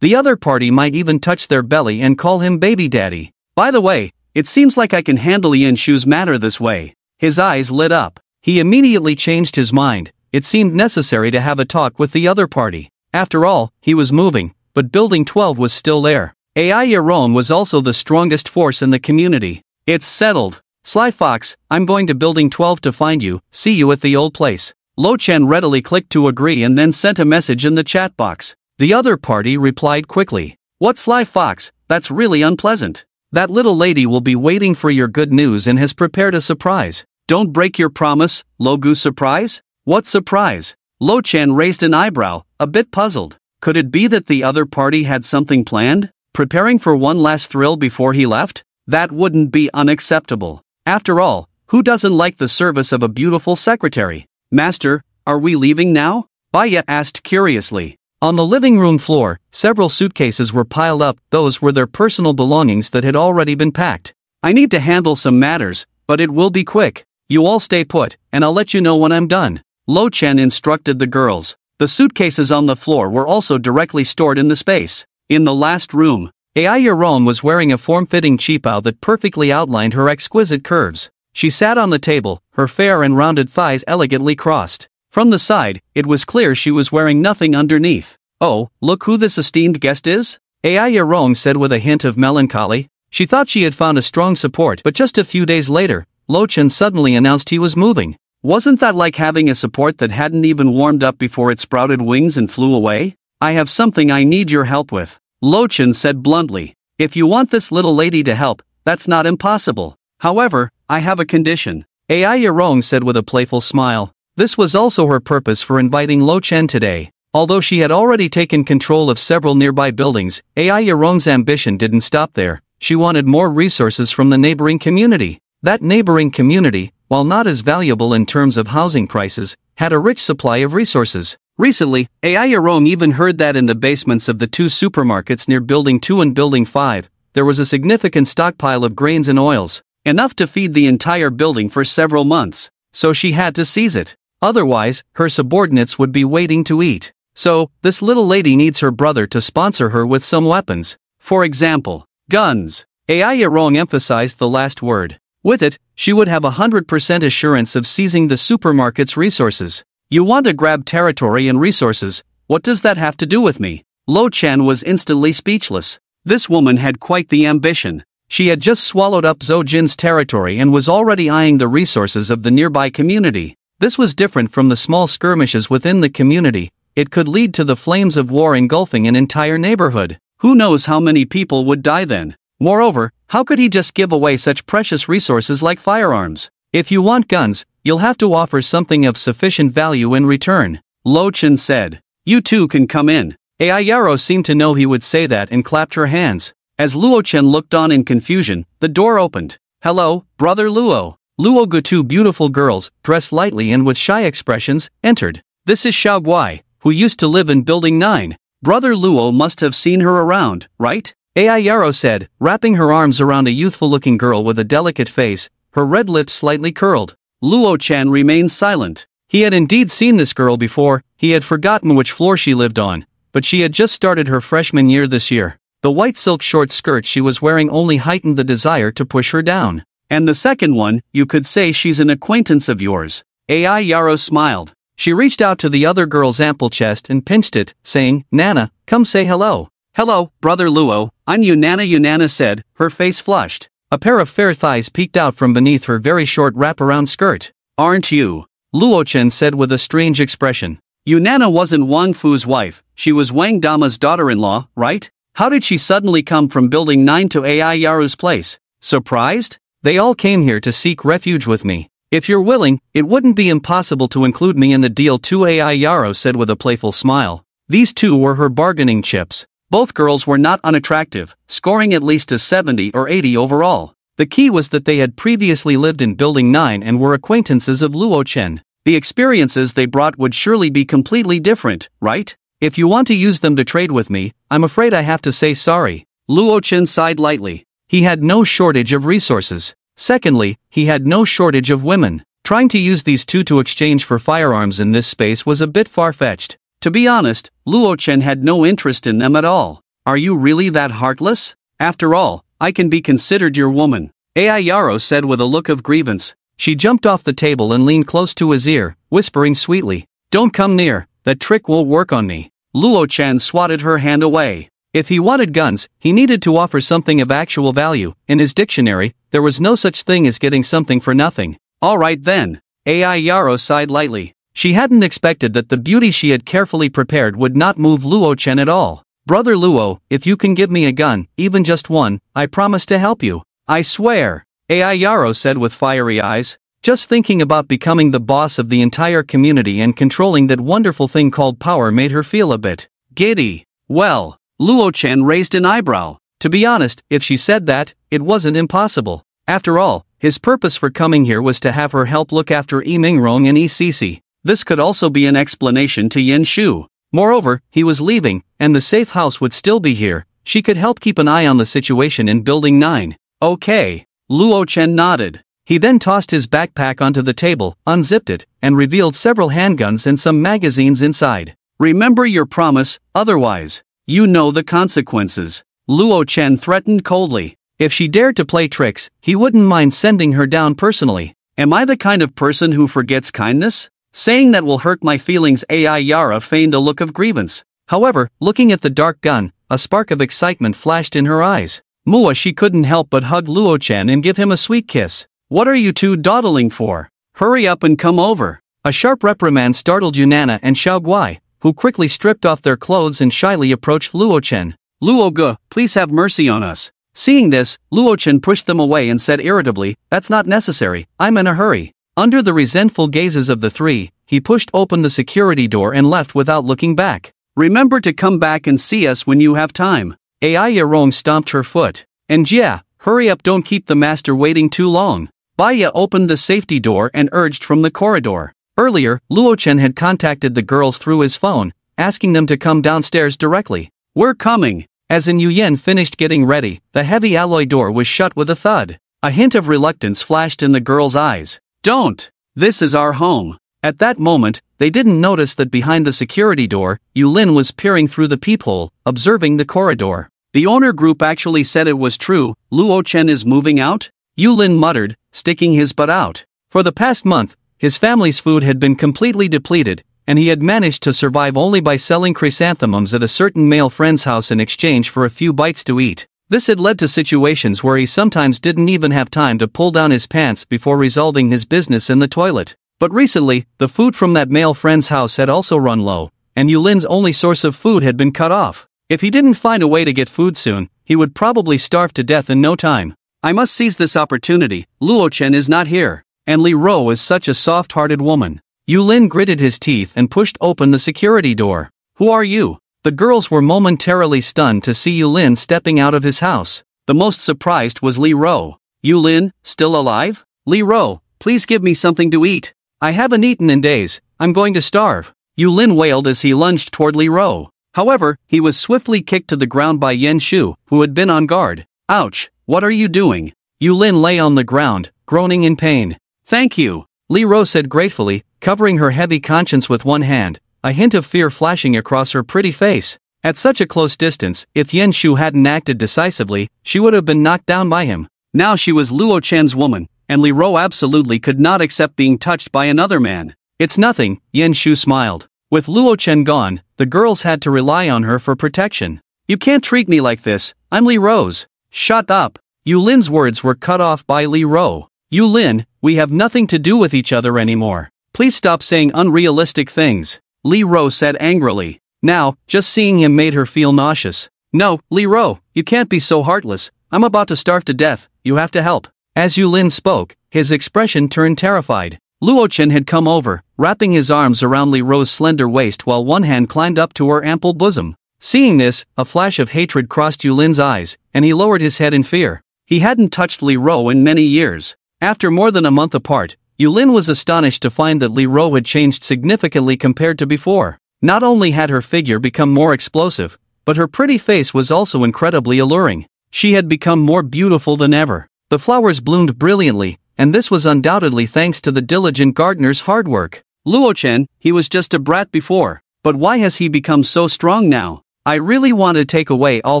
The other party might even touch their belly and call him baby daddy. By the way, it seems like I can handle Yenshu's matter this way. His eyes lit up. He immediately changed his mind. It seemed necessary to have a talk with the other party. After all, he was moving, but Building 12 was still there. AI Yerong was also the strongest force in the community. It's settled. Sly Fox, I'm going to Building 12 to find you. See you at the old place. Lo Chen readily clicked to agree and then sent a message in the chat box. The other party replied quickly. What, Sly Fox? That's really unpleasant. That little lady will be waiting for your good news and has prepared a surprise. Don't break your promise, Logu. Surprise? What surprise? Lo Chen raised an eyebrow, a bit puzzled. Could it be that the other party had something planned? Preparing for one last thrill before he left? That wouldn't be unacceptable. After all, who doesn't like the service of a beautiful secretary? Master, are we leaving now? Baya asked curiously. On the living room floor, several suitcases were piled up. Those were their personal belongings that had already been packed. I need to handle some matters, but it will be quick. You all stay put, and I'll let you know when I'm done. Lo Chen instructed the girls. The suitcases on the floor were also directly stored in the space. In the last room, AI Yerong was wearing a form-fitting qipao that perfectly outlined her exquisite curves. She sat on the table, her fair and rounded thighs elegantly crossed. From the side, it was clear she was wearing nothing underneath. Oh, look who this esteemed guest is? AI Yerong said with a hint of melancholy. She thought she had found a strong support, but just a few days later, Lo Chen suddenly announced he was moving. Wasn't that like having a support that hadn't even warmed up before it sprouted wings and flew away? I have something I need your help with. Lo Chen said bluntly. If you want this little lady to help, that's not impossible. However, I have a condition. AI Yerong said with a playful smile. This was also her purpose for inviting Lo Chen today. Although she had already taken control of several nearby buildings, AI Yerong's ambition didn't stop there. She wanted more resources from the neighboring community. That neighboring community, while not as valuable in terms of housing prices, had a rich supply of resources. Recently, AI Yerong even heard that in the basements of the two supermarkets near Building 2 and Building 5, there was a significant stockpile of grains and oils. enough to feed the entire building for several months, so she had to seize it. Otherwise, her subordinates would be waiting to eat. So, this little lady needs her brother to sponsor her with some weapons. For example, guns. AI Yerong emphasized the last word. With it, she would have 100% assurance of seizing the supermarket's resources. You want to grab territory and resources, what does that have to do with me? Lo Chen was instantly speechless. This woman had quite the ambition. She had just swallowed up Zhou Jin's territory and was already eyeing the resources of the nearby community. This was different from the small skirmishes within the community. It could lead to the flames of war engulfing an entire neighborhood. Who knows how many people would die then? Moreover, how could he just give away such precious resources like firearms? If you want guns, you'll have to offer something of sufficient value in return, Lo Chen said. You two can come in. Ai Yaro seemed to know he would say that and clapped her hands. As Luo Chen looked on in confusion, the door opened. Hello, brother Luo. Luo Gu, two beautiful girls, dressed lightly and with shy expressions, entered. This is Xiao Guai, who used to live in Building 9. Brother Luo must have seen her around, right? Ai Yaro said, wrapping her arms around a youthful-looking girl with a delicate face, her red lips slightly curled. Luo Chen remained silent. He had indeed seen this girl before. He had forgotten which floor she lived on, but she had just started her freshman year this year. The white silk short skirt she was wearing only heightened the desire to push her down. And the second one, you could say she's an acquaintance of yours. Ai Yaro smiled. She reached out to the other girl's ample chest and pinched it, saying, Nana, come say hello. Hello, brother Luo, I'm Yunana, Yunana said, her face flushed. A pair of fair thighs peeked out from beneath her very short wraparound skirt. Aren't you? Luo Chen said with a strange expression. Yunana wasn't Wang Fu's wife, she was Wang Dama's daughter-in-law, right? How did she suddenly come from Building 9 to Ai Yaru's place? Surprised? They all came here to seek refuge with me. If you're willing, it wouldn't be impossible to include me in the deal too, Ai Yaro said with a playful smile. These two were her bargaining chips. Both girls were not unattractive, scoring at least a 70 or 80 overall. The key was that they had previously lived in Building 9 and were acquaintances of Luo Chen. The experiences they brought would surely be completely different, right? If you want to use them to trade with me, I'm afraid I have to say sorry. Luo Chen sighed lightly. He had no shortage of resources. Secondly, he had no shortage of women. Trying to use these two to exchange for firearms in this space was a bit far-fetched. To be honest, Luo Chen had no interest in them at all. Are you really that heartless? After all, I can be considered your woman, Ai Yaro said with a look of grievance. She jumped off the table and leaned close to his ear, whispering sweetly, Don't come near, that trick won't work on me. Luo Chen swatted her hand away. If he wanted guns, he needed to offer something of actual value. In his dictionary, there was no such thing as getting something for nothing. Alright then. Ai Yaro sighed lightly. She hadn't expected that the beauty she had carefully prepared would not move Luo Chen at all. Brother Luo, if you can give me a gun, even just one, I promise to help you. I swear, Ai Yaro said with fiery eyes. Just thinking about becoming the boss of the entire community and controlling that wonderful thing called power made her feel a bit giddy. Well, Luo Chen raised an eyebrow. To be honest, if she said that, it wasn't impossible. After all, his purpose for coming here was to have her help look after Yi Mingrong and Yi Cici. This could also be an explanation to Yin Shu. Moreover, he was leaving, and the safe house would still be here. She could help keep an eye on the situation in Building 9. Okay. Luo Chen nodded. He then tossed his backpack onto the table, unzipped it, and revealed several handguns and some magazines inside. Remember your promise, otherwise, you know the consequences. Luo Chen threatened coldly. If she dared to play tricks, he wouldn't mind sending her down personally. Am I the kind of person who forgets kindness? Saying that will hurt my feelings. Ai Yara feigned a look of grievance. However, looking at the dark gun, a spark of excitement flashed in her eyes. Mua, she couldn't help but hug Luo Chen and give him a sweet kiss. What are you two dawdling for? Hurry up and come over. A sharp reprimand startled Yunana and Xiao Guai, who quickly stripped off their clothes and shyly approached Luo Chen. Luo Ge, please have mercy on us. Seeing this, Luo Chen pushed them away and said irritably, That's not necessary, I'm in a hurry. Under the resentful gazes of the three, he pushed open the security door and left without looking back. Remember to come back and see us when you have time. Ai Yerong stomped her foot. And yeah, hurry up, don't keep the master waiting too long. Baya opened the safety door and urged from the corridor. Earlier, Luo Chen had contacted the girls through his phone, asking them to come downstairs directly. We're coming. As in Yu Yen finished getting ready, the heavy alloy door was shut with a thud. A hint of reluctance flashed in the girl's eyes. "Don't! This is our home." At that moment, they didn't notice that behind the security door, Yulin was peering through the peephole, observing the corridor. "The owner group actually said it was true, Luo Chen is moving out?" Yulin muttered, sticking his butt out. For the past month, his family's food had been completely depleted, and he had managed to survive only by selling chrysanthemums at a certain male friend's house in exchange for a few bites to eat. This had led to situations where he sometimes didn't even have time to pull down his pants before resolving his business in the toilet. But recently, the food from that male friend's house had also run low, and Yulin's only source of food had been cut off. If he didn't find a way to get food soon, he would probably starve to death in no time. "I must seize this opportunity. Luo Chen is not here, and Li Ro is such a soft-hearted woman." Yulin gritted his teeth and pushed open the security door. "Who are you?" The girls were momentarily stunned to see Yulin stepping out of his house. The most surprised was Li Ro. "Yulin, still alive? Li Ro, please give me something to eat. I haven't eaten in days, I'm going to starve." Yulin wailed as he lunged toward Li Ro. However, he was swiftly kicked to the ground by Yen Shu, who had been on guard. "Ouch, what are you doing?" Yulin lay on the ground, groaning in pain. "Thank you," Li Ro said gratefully, covering her heavy conscience with one hand, a hint of fear flashing across her pretty face. At such a close distance, if Yen Shu hadn't acted decisively, she would have been knocked down by him. Now she was Luo Chen's woman, and Li Ro absolutely could not accept being touched by another man. "It's nothing," Yen Shu smiled. With Luo Chen gone, the girls had to rely on her for protection. "You can't treat me like this, I'm Li Ro's." "Shut up." Yulin's words were cut off by Li Ro. "Yulin, we have nothing to do with each other anymore. Please stop saying unrealistic things," Li Ro said angrily. Now, just seeing him made her feel nauseous. "No, Li Ro, you can't be so heartless. I'm about to starve to death, you have to help." As Yulin spoke, his expression turned terrified. Luo Chen had come over, wrapping his arms around Li Ro's slender waist while one hand climbed up to her ample bosom. Seeing this, a flash of hatred crossed Yulin's eyes, and he lowered his head in fear. He hadn't touched Li Ro in many years. After more than a month apart, Yulin was astonished to find that Li Ro had changed significantly compared to before. Not only had her figure become more explosive, but her pretty face was also incredibly alluring. She had become more beautiful than ever. The flowers bloomed brilliantly, and this was undoubtedly thanks to the diligent gardener's hard work. Luo Chen, he was just a brat before, but why has he become so strong now? I really want to take away all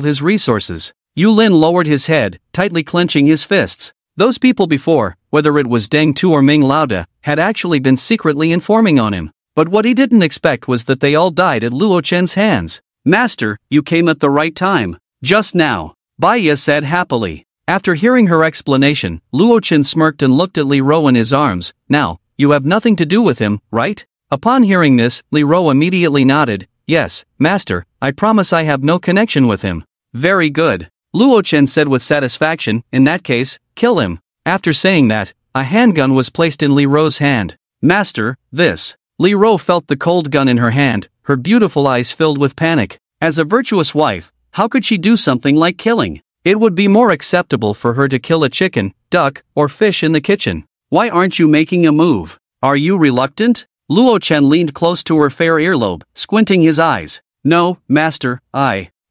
his resources. Yulin lowered his head, tightly clenching his fists. Those people before, whether it was Deng Tu or Ming Laoda, had actually been secretly informing on him. But what he didn't expect was that they all died at Luo Chen's hands. "Master, you came at the right time. Just now," Baiya said happily. After hearing her explanation, Luo Chen smirked and looked at Li Ro in his arms. "Now, you have nothing to do with him, right?" Upon hearing this, Li Ro immediately nodded. "Yes, master, I promise I have no connection with him." "Very good," Luo Chen said with satisfaction. "In that case, kill him." After saying that, a handgun was placed in Li Ro's hand. "Master, this." Li Ro felt the cold gun in her hand, her beautiful eyes filled with panic. As a virtuous wife, how could she do something like killing? It would be more acceptable for her to kill a chicken, duck, or fish in the kitchen. "Why aren't you making a move? Are you reluctant?" Luo Chen leaned close to her fair earlobe, squinting his eyes. "No, master,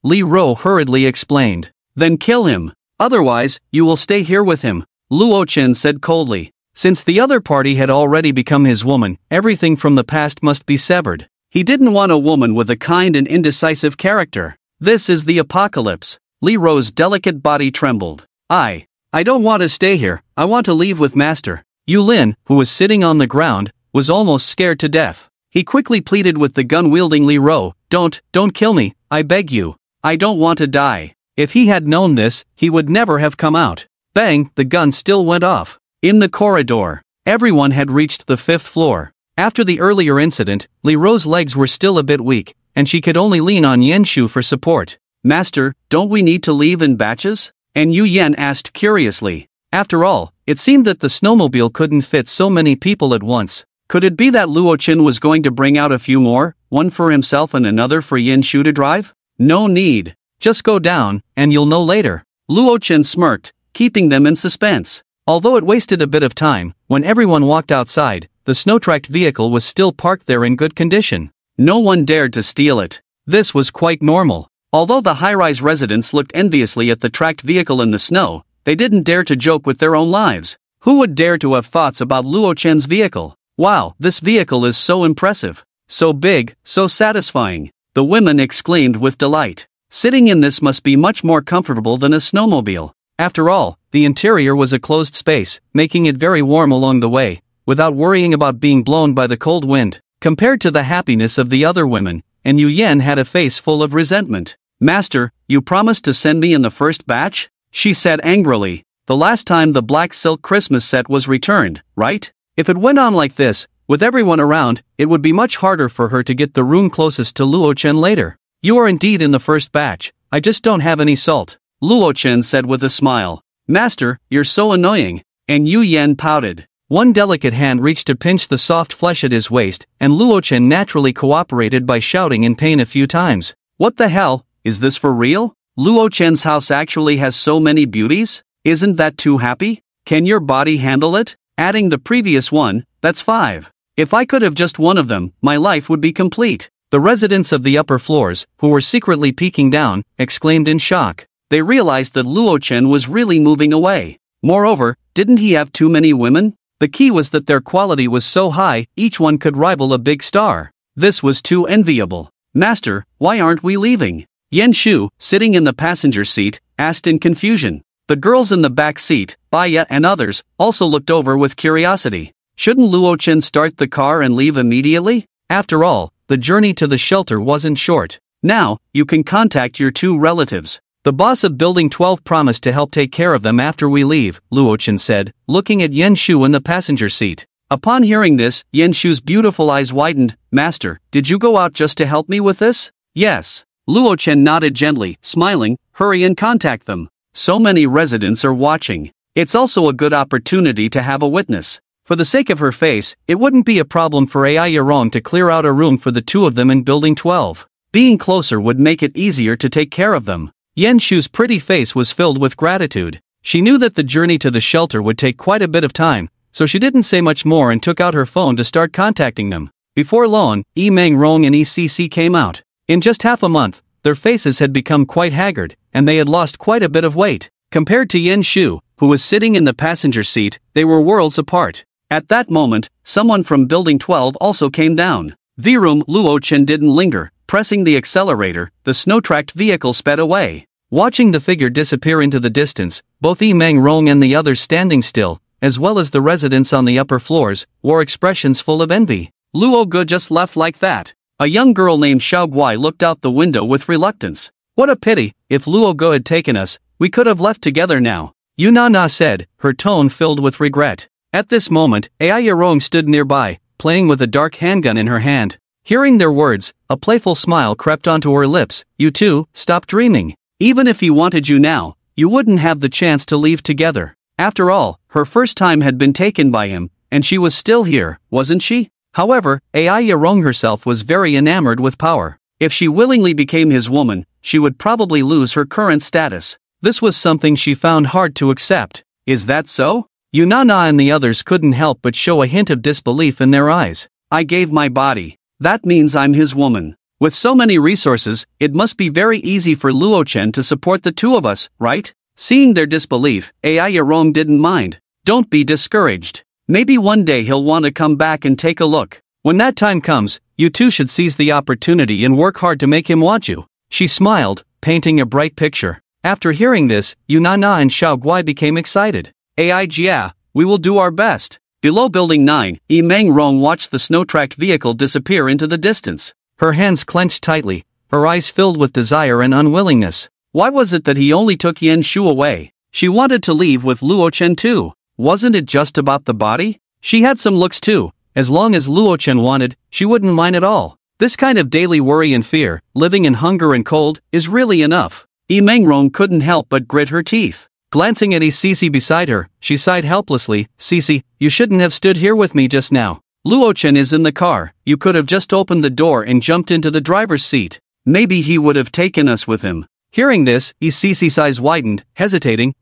Li Ro hurriedly explained. "Then kill him. Otherwise, you will stay here with him," Luo Chen said coldly. Since the other party had already become his woman, everything from the past must be severed. He didn't want a woman with a kind and indecisive character. This is the apocalypse. Li Ro's delicate body trembled. I don't want to stay here, I want to leave with master." Yulin, who was sitting on the ground, was almost scared to death. He quickly pleaded with the gun-wielding Li Ro. Don't kill me, I beg you. I don't want to die." If he had known this, he would never have come out. Bang, the gun still went off. In the corridor, everyone had reached the 5th floor. After the earlier incident, Li Ro's legs were still a bit weak, and she could only lean on Yen Shu for support. "Master, don't we need to leave in batches?" And Yu Yan asked curiously. After all, it seemed that the snowmobile couldn't fit so many people at once. Could it be that Luo Chen was going to bring out a few more, one for himself and another for Yen Shu to drive? "No need. Just go down, and you'll know later." Luo Chen smirked, keeping them in suspense. Although it wasted a bit of time, when everyone walked outside, the snow-tracked vehicle was still parked there in good condition. No one dared to steal it. This was quite normal. Although the high-rise residents looked enviously at the tracked vehicle in the snow, They didn't dare to joke with their own lives. Who would dare to have thoughts about Luo Chen's vehicle? Wow, this vehicle is so impressive. So big, so satisfying. The women exclaimed with delight. Sitting in this must be much more comfortable than a snowmobile. After all, the interior was a closed space, making it very warm along the way, without worrying about being blown by the cold wind. Compared to the happiness of the other women, and Yu Yen had a face full of resentment. "Master, you promised to send me in the first batch?" she said angrily. "The last time the black silk Christmas set was returned, right? If it went on like this, with everyone around, it would be much harder for her to get the room closest to Luo Chen later. You are indeed in the first batch, I just don't have any salt," Luo Chen said with a smile. "Master, you're so annoying," and Yu Yen pouted. One delicate hand reached to pinch the soft flesh at his waist, and Luo Chen naturally cooperated by shouting in pain a few times. "What the hell, is this for real? Luo Chen's house actually has so many beauties? Isn't that too happy? Can your body handle it? Adding the previous one, that's 5. If I could have just one of them, my life would be complete." The residents of the upper floors, who were secretly peeking down, exclaimed in shock. They realized that Luo Chen was really moving away. Moreover, didn't he have too many women? The key was that their quality was so high, each one could rival a big star. This was too enviable. "Master, why aren't we leaving?" Yan Shu, sitting in the passenger seat, asked in confusion. The girls in the back seat, Baya and others, also looked over with curiosity. Shouldn't Luo Chen start the car and leave immediately? After all, the journey to the shelter wasn't short. "Now, you can contact your 2 relatives. The boss of Building 12 promised to help take care of them after we leave," Luo Chen said, looking at Yan Shu in the passenger seat. Upon hearing this, Yan Shu's beautiful eyes widened. "Master, did you go out just to help me with this?" "Yes." Luo Chen nodded gently, smiling. "Hurry and contact them. So many residents are watching. It's also a good opportunity to have a witness." For the sake of her face, it wouldn't be a problem for Ai Yarong to clear out a room for the 2 of them in Building 12. Being closer would make it easier to take care of them. Yan Shu's pretty face was filled with gratitude. She knew that the journey to the shelter would take quite a bit of time, so she didn't say much more and took out her phone to start contacting them. Before long, Yi Meng Rong and ECC came out. In just half a month, their faces had become quite haggard, and they had lost quite a bit of weight. Compared to Yan Shu, who was sitting in the passenger seat, they were worlds apart. At that moment, someone from Building 12 also came down. Vroom, Luo Chen didn't linger. Pressing the accelerator, the snow-tracked vehicle sped away. Watching the figure disappear into the distance, both Yi Meng Rong and the others standing still, as well as the residents on the upper floors, wore expressions full of envy. Luo Ge just left like that. A young girl named Xiao Guai looked out the window with reluctance. "What a pity, if Luo Ge had taken us, we could have left together now," Yu Na said, her tone filled with regret. At this moment, Ai Yarong stood nearby, playing with a dark handgun in her hand. Hearing their words, a playful smile crept onto her lips. "You two, stop dreaming. Even if he wanted you now, you wouldn't have the chance to leave together." After all, her first time had been taken by him, and she was still here, wasn't she? However, Ai Yarong herself was very enamored with power. If she willingly became his woman, she would probably lose her current status. This was something she found hard to accept. Is that so? Yu Na and the others couldn't help but show a hint of disbelief in their eyes. "I gave my body. That means I'm his woman. With so many resources, it must be very easy for Luo Chen to support the 2 of us, right?" Seeing their disbelief, Ai Yarong didn't mind. "Don't be discouraged. Maybe one day he'll want to come back and take a look. When that time comes, you 2 should seize the opportunity and work hard to make him want you." She smiled, painting a bright picture. After hearing this, Yu Na and Xiao Guai became excited. "Ai Jia, we will do our best." Below Building 9, Yi Meng Rong watched the snow-tracked vehicle disappear into the distance. Her hands clenched tightly, her eyes filled with desire and unwillingness. Why was it that he only took Yan Shu away? She wanted to leave with Luo Chen too. Wasn't it just about the body? She had some looks too. As long as Luo Chen wanted, she wouldn't mind at all. This kind of daily worry and fear, living in hunger and cold, is really enough. Yi Meng Rong couldn't help but grit her teeth. Glancing at Cece beside her, she sighed helplessly. "Cece, you shouldn't have stood here with me just now. Luo Chen is in the car. You could have just opened the door and jumped into the driver's seat. Maybe he would have taken us with him." Hearing this, Cece's eyes widened, hesitating,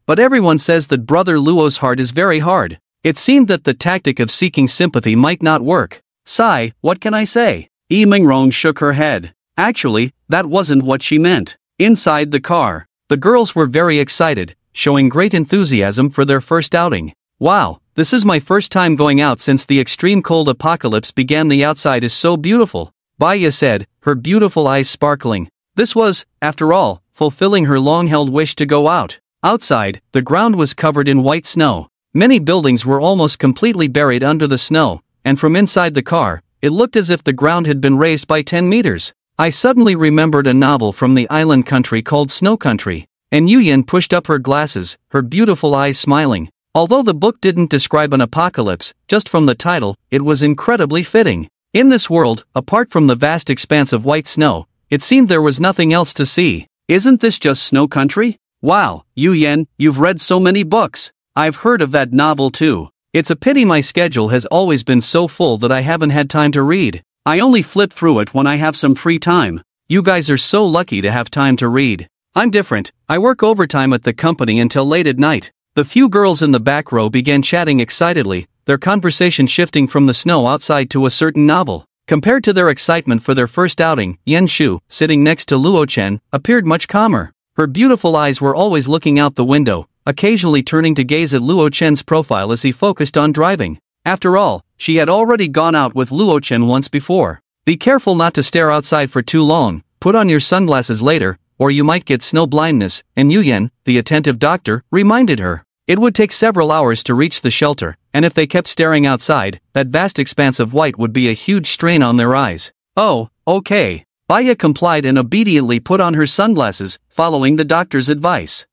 but everyone says that Brother Luo's heart is very hard. It seemed that the tactic of seeking sympathy might not work. "Sigh, what can I say?" Yi Meng Rong shook her head. Actually, that wasn't what she meant. Inside the car, the girls were very excited, showing great enthusiasm for their first outing. Wow, this is my first time going out since the extreme cold apocalypse began. The outside is so beautiful, Baya said, her beautiful eyes sparkling. This was, after all, fulfilling her long-held wish to go out. Outside, the ground was covered in white snow. Many buildings were almost completely buried under the snow, and from inside the car, it looked as if the ground had been raised by 10 meters. I suddenly remembered a novel from the island country called Snow Country, and Yuyan pushed up her glasses, her beautiful eyes smiling. Although the book didn't describe an apocalypse, just from the title, it was incredibly fitting. In this world, apart from the vast expanse of white snow, it seemed there was nothing else to see. Isn't this just Snow Country? Wow, Yuyan, you've read so many books. I've heard of that novel too. It's a pity my schedule has always been so full that I haven't had time to read. I only flip through it when I have some free time. You guys are so lucky to have time to read. I'm different. I work overtime at the company until late at night. The few girls in the back row began chatting excitedly, their conversation shifting from the snow outside to a certain novel. Compared to their excitement for their first outing, Yen Shu, sitting next to Luo Chen, appeared much calmer. Her beautiful eyes were always looking out the window, occasionally turning to gaze at Luo Chen's profile as he focused on driving. After all, she had already gone out with Luo Chen once before. Be careful not to stare outside for too long, put on your sunglasses later, or you might get snow blindness, and Yuyan, the attentive doctor, reminded her. It would take several hours to reach the shelter, and if they kept staring outside, that vast expanse of white would be a huge strain on their eyes. Oh, okay. Baya complied and obediently put on her sunglasses, following the doctor's advice.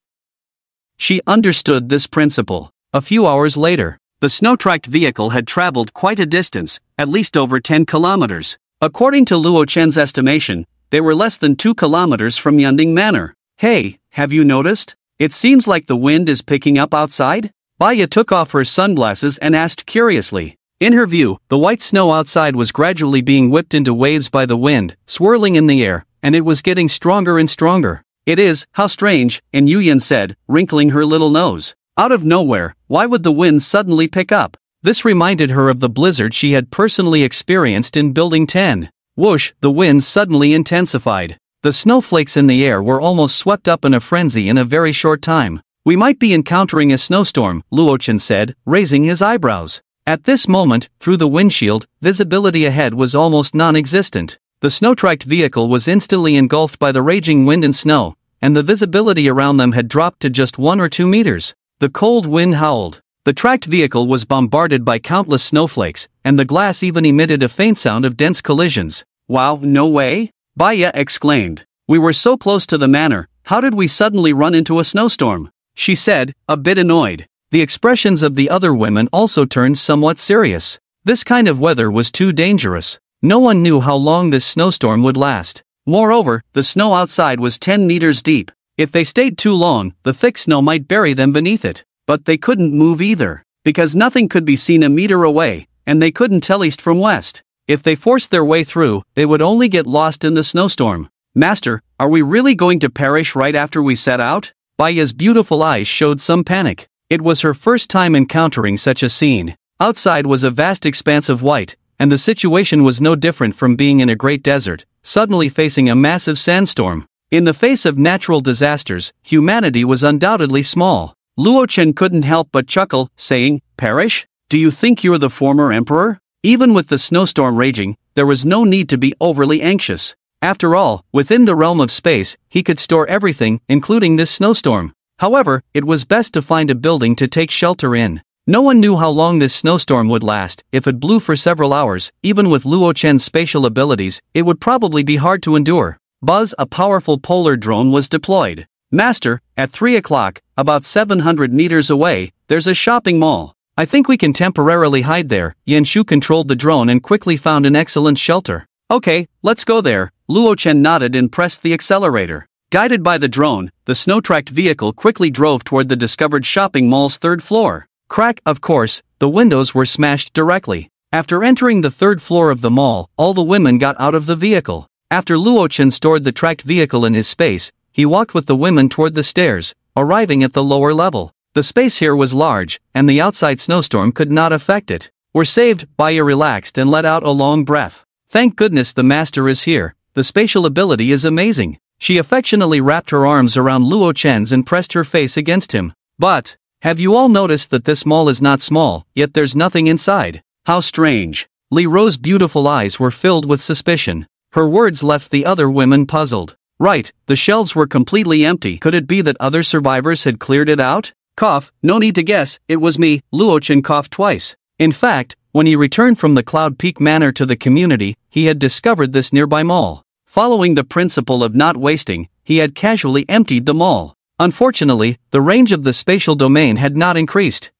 She understood this principle. A few hours later, the snow-tracked vehicle had traveled quite a distance, at least over 10 kilometers. According to Luo Chen's estimation, they were less than 2 kilometers from Yunding Manor. Hey, have you noticed? It seems like the wind is picking up outside? Baya took off her sunglasses and asked curiously. In her view, the white snow outside was gradually being whipped into waves by the wind, swirling in the air, and it was getting stronger and stronger. It is, how strange, and Yuyan said, wrinkling her little nose. Out of nowhere, why would the wind suddenly pick up? This reminded her of the blizzard she had personally experienced in Building 10. Whoosh, the wind suddenly intensified. The snowflakes in the air were almost swept up in a frenzy in a very short time. We might be encountering a snowstorm, Luo Chen said, raising his eyebrows. At this moment, through the windshield, visibility ahead was almost non-existent. The snow-tracked vehicle was instantly engulfed by the raging wind and snow, and the visibility around them had dropped to just 1 or 2 meters. The cold wind howled. The tracked vehicle was bombarded by countless snowflakes, and the glass even emitted a faint sound of dense collisions. Wow, no way? Baya exclaimed. We were so close to the manor, how did we suddenly run into a snowstorm? She said, a bit annoyed. The expressions of the other women also turned somewhat serious. This kind of weather was too dangerous. No one knew how long this snowstorm would last. Moreover, the snow outside was 10 meters deep. If they stayed too long, the thick snow might bury them beneath it. But they couldn't move either, because nothing could be seen a meter away, and they couldn't tell east from west. If they forced their way through, they would only get lost in the snowstorm. Master, are we really going to perish right after we set out? Baya's beautiful eyes showed some panic. It was her first time encountering such a scene. Outside was a vast expanse of white, and the situation was no different from being in a great desert, suddenly facing a massive sandstorm. In the face of natural disasters, humanity was undoubtedly small. Luo Chen couldn't help but chuckle, saying, Perish? Do you think you're the former emperor? Even with the snowstorm raging, there was no need to be overly anxious. After all, within the realm of space, he could store everything, including this snowstorm. However, it was best to find a building to take shelter in. No one knew how long this snowstorm would last. If it blew for several hours, even with Luo Chen's spatial abilities, it would probably be hard to endure. Buzz, a powerful polar drone, was deployed. Master, at 3 o'clock, about 700 meters away, there's a shopping mall. I think we can temporarily hide there. Yen Shu controlled the drone and quickly found an excellent shelter. Okay, let's go there. Luo Chen nodded and pressed the accelerator. Guided by the drone, the snow-tracked vehicle quickly drove toward the discovered shopping mall's 3rd floor. Crack, of course, the windows were smashed directly. After entering the 3rd floor of the mall, all the women got out of the vehicle. After Luo Chen stored the tracked vehicle in his space, he walked with the women toward the stairs, arriving at the lower level. The space here was large, and the outside snowstorm could not affect it. We're saved. Baya relaxed and let out a long breath. Thank goodness the master is here. The spatial ability is amazing. She affectionately wrapped her arms around Luo Chen's and pressed her face against him. But, have you all noticed that this mall is not small, yet there's nothing inside? How strange. Li Ro's beautiful eyes were filled with suspicion. Her words left the other women puzzled. Right, the shelves were completely empty. Could it be that other survivors had cleared it out? Cough, no need to guess, it was me. Luo Chen coughed twice. In fact, when he returned from the Cloud Peak Manor to the community, he had discovered this nearby mall. Following the principle of not wasting, he had casually emptied the mall. Unfortunately, the range of the spatial domain had not increased.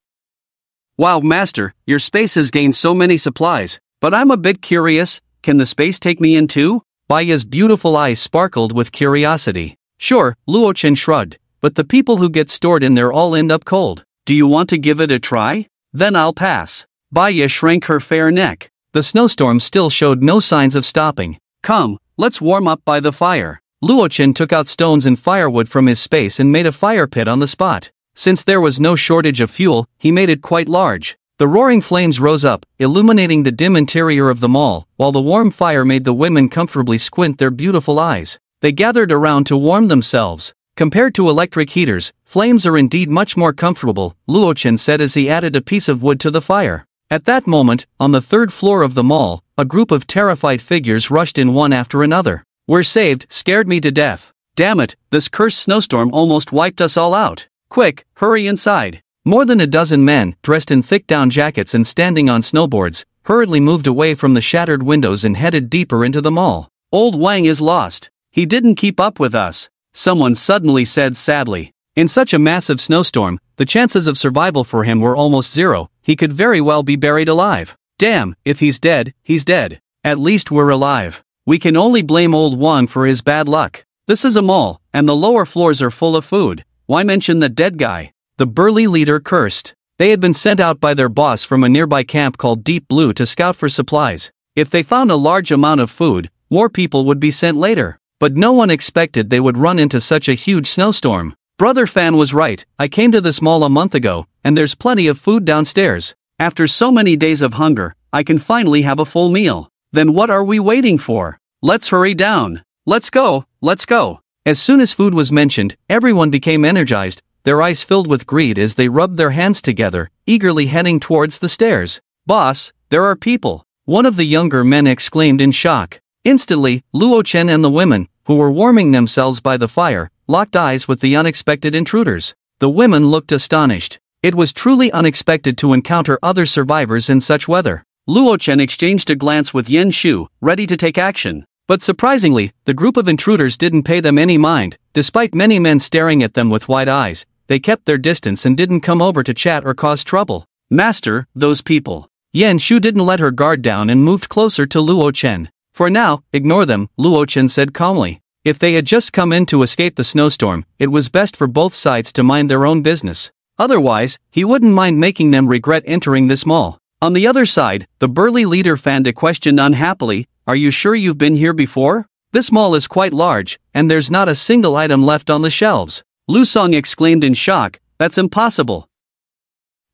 Wow, Master, your space has gained so many supplies, but I'm a bit curious, can the space take me in too? Baiya's beautiful eyes sparkled with curiosity. Sure, Luo Chen shrugged, but the people who get stored in there all end up cold. Do you want to give it a try? Then I'll pass. Baiya shrank her fair neck. The snowstorm still showed no signs of stopping. Come, let's warm up by the fire. Luo Chen took out stones and firewood from his space and made a fire pit on the spot. Since there was no shortage of fuel, he made it quite large. The roaring flames rose up, illuminating the dim interior of the mall, while the warm fire made the women comfortably squint their beautiful eyes. They gathered around to warm themselves. Compared to electric heaters, flames are indeed much more comfortable, Luo Chen said as he added a piece of wood to the fire. At that moment, on the third floor of the mall, a group of terrified figures rushed in one after another. We're saved, scared me to death. Damn it, this cursed snowstorm almost wiped us all out. Quick, hurry inside. More than a dozen men, dressed in thick down jackets and standing on snowboards, hurriedly moved away from the shattered windows and headed deeper into the mall. Old Wang is lost. He didn't keep up with us, someone suddenly said sadly. In such a massive snowstorm, the chances of survival for him were almost zero. He could very well be buried alive. Damn, if he's dead, he's dead. At least we're alive. We can only blame old Wang for his bad luck. This is a mall, and the lower floors are full of food. Why mention the dead guy? The burly leader cursed. They had been sent out by their boss from a nearby camp called Deep Blue to scout for supplies. If they found a large amount of food, more people would be sent later. But no one expected they would run into such a huge snowstorm. Brother Fan was right, I came to this mall a month ago, and there's plenty of food downstairs. After so many days of hunger, I can finally have a full meal. Then what are we waiting for? Let's hurry down. Let's go, let's go. As soon as food was mentioned, everyone became energized, their eyes filled with greed as they rubbed their hands together, eagerly heading towards the stairs. Boss, there are people. One of the younger men exclaimed in shock. Instantly, Luo Chen and the women, who were warming themselves by the fire, locked eyes with the unexpected intruders. The women looked astonished. It was truly unexpected to encounter other survivors in such weather. Luo Chen exchanged a glance with Yen Shu, ready to take action. But surprisingly, the group of intruders didn't pay them any mind. Despite many men staring at them with wide eyes, they kept their distance and didn't come over to chat or cause trouble. Master, those people. Yen Shu didn't let her guard down and moved closer to Luo Chen. For now, ignore them, Luo Chen said calmly. If they had just come in to escape the snowstorm, it was best for both sides to mind their own business. Otherwise, he wouldn't mind making them regret entering this mall. On the other side, the burly leader Fanda questioned unhappily, are you sure you've been here before? This mall is quite large, and there's not a single item left on the shelves. Lu Song exclaimed in shock, that's impossible.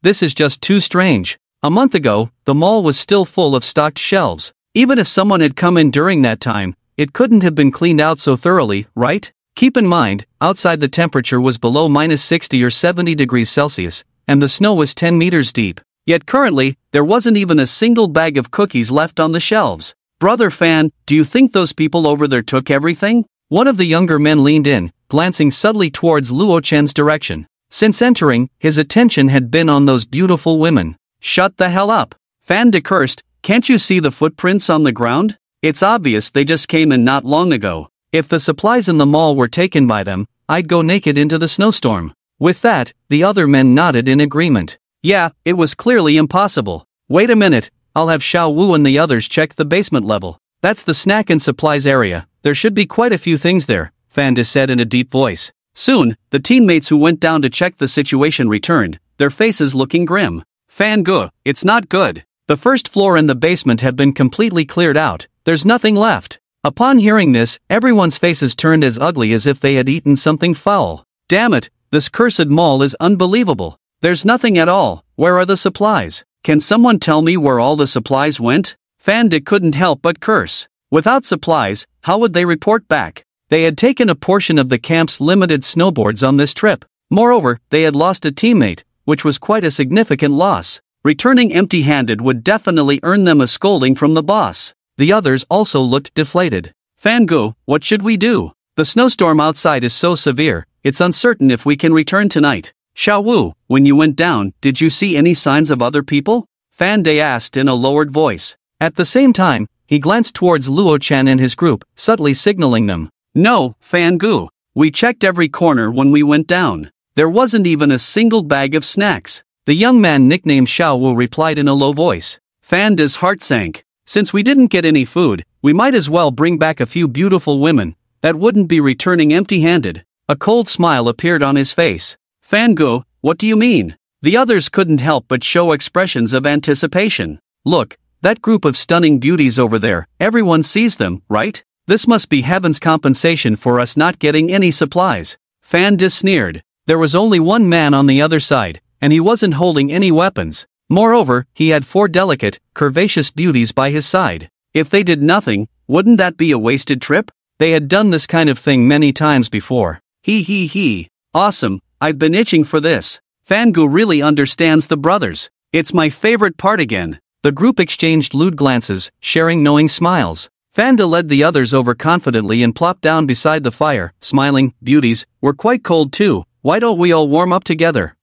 This is just too strange. A month ago, the mall was still full of stocked shelves. Even if someone had come in during that time, it couldn't have been cleaned out so thoroughly, right? Keep in mind, outside the temperature was below -60 or 70 degrees Celsius, and the snow was 10 meters deep. Yet currently, there wasn't even a single bag of cookies left on the shelves. Brother Fan, do you think those people over there took everything? One of the younger men leaned in, glancing subtly towards Luo Chen's direction. Since entering, his attention had been on those beautiful women. Shut the hell up. Fan cursed, can't you see the footprints on the ground? It's obvious they just came in not long ago. If the supplies in the mall were taken by them, I'd go naked into the snowstorm. With that, the other men nodded in agreement. Yeah, it was clearly impossible. Wait a minute, I'll have Xiao Wu and the others check the basement level. That's the snack and supplies area. There should be quite a few things there, Fanda said in a deep voice. Soon, the teammates who went down to check the situation returned, their faces looking grim. Fangu, it's not good. The first floor and the basement have been completely cleared out, there's nothing left. Upon hearing this, everyone's faces turned as ugly as if they had eaten something foul. Damn it, this cursed mall is unbelievable. There's nothing at all, where are the supplies? Can someone tell me where all the supplies went? Fanda couldn't help but curse. Without supplies, how would they report back? They had taken a portion of the camp's limited snowboards on this trip. Moreover, they had lost a teammate, which was quite a significant loss. Returning empty-handed would definitely earn them a scolding from the boss. The others also looked deflated. Fangu, what should we do? The snowstorm outside is so severe, it's uncertain if we can return tonight. Xiaowu, when you went down, did you see any signs of other people? Fan De asked in a lowered voice. At the same time, he glanced towards Luo Chen and his group, subtly signaling them. No, Fangu. We checked every corner when we went down. There wasn't even a single bag of snacks. The young man nicknamed Xiaowu replied in a low voice. Fan De's heart sank. Since we didn't get any food, we might as well bring back a few beautiful women. That wouldn't be returning empty-handed. A cold smile appeared on his face. Fangu, what do you mean? The others couldn't help but show expressions of anticipation. Look, that group of stunning beauties over there, everyone sees them, right? This must be heaven's compensation for us not getting any supplies. Fan De sneered. There was only one man on the other side, and he wasn't holding any weapons. Moreover, he had 4 delicate, curvaceous beauties by his side. If they did nothing, wouldn't that be a wasted trip? They had done this kind of thing many times before. He. Awesome, I've been itching for this. Fangu really understands the brothers. It's my favorite part again. The group exchanged lewd glances, sharing knowing smiles. Fanda led the others over confidently and plopped down beside the fire, smiling. Beauties, we're quite cold too, why don't we all warm up together?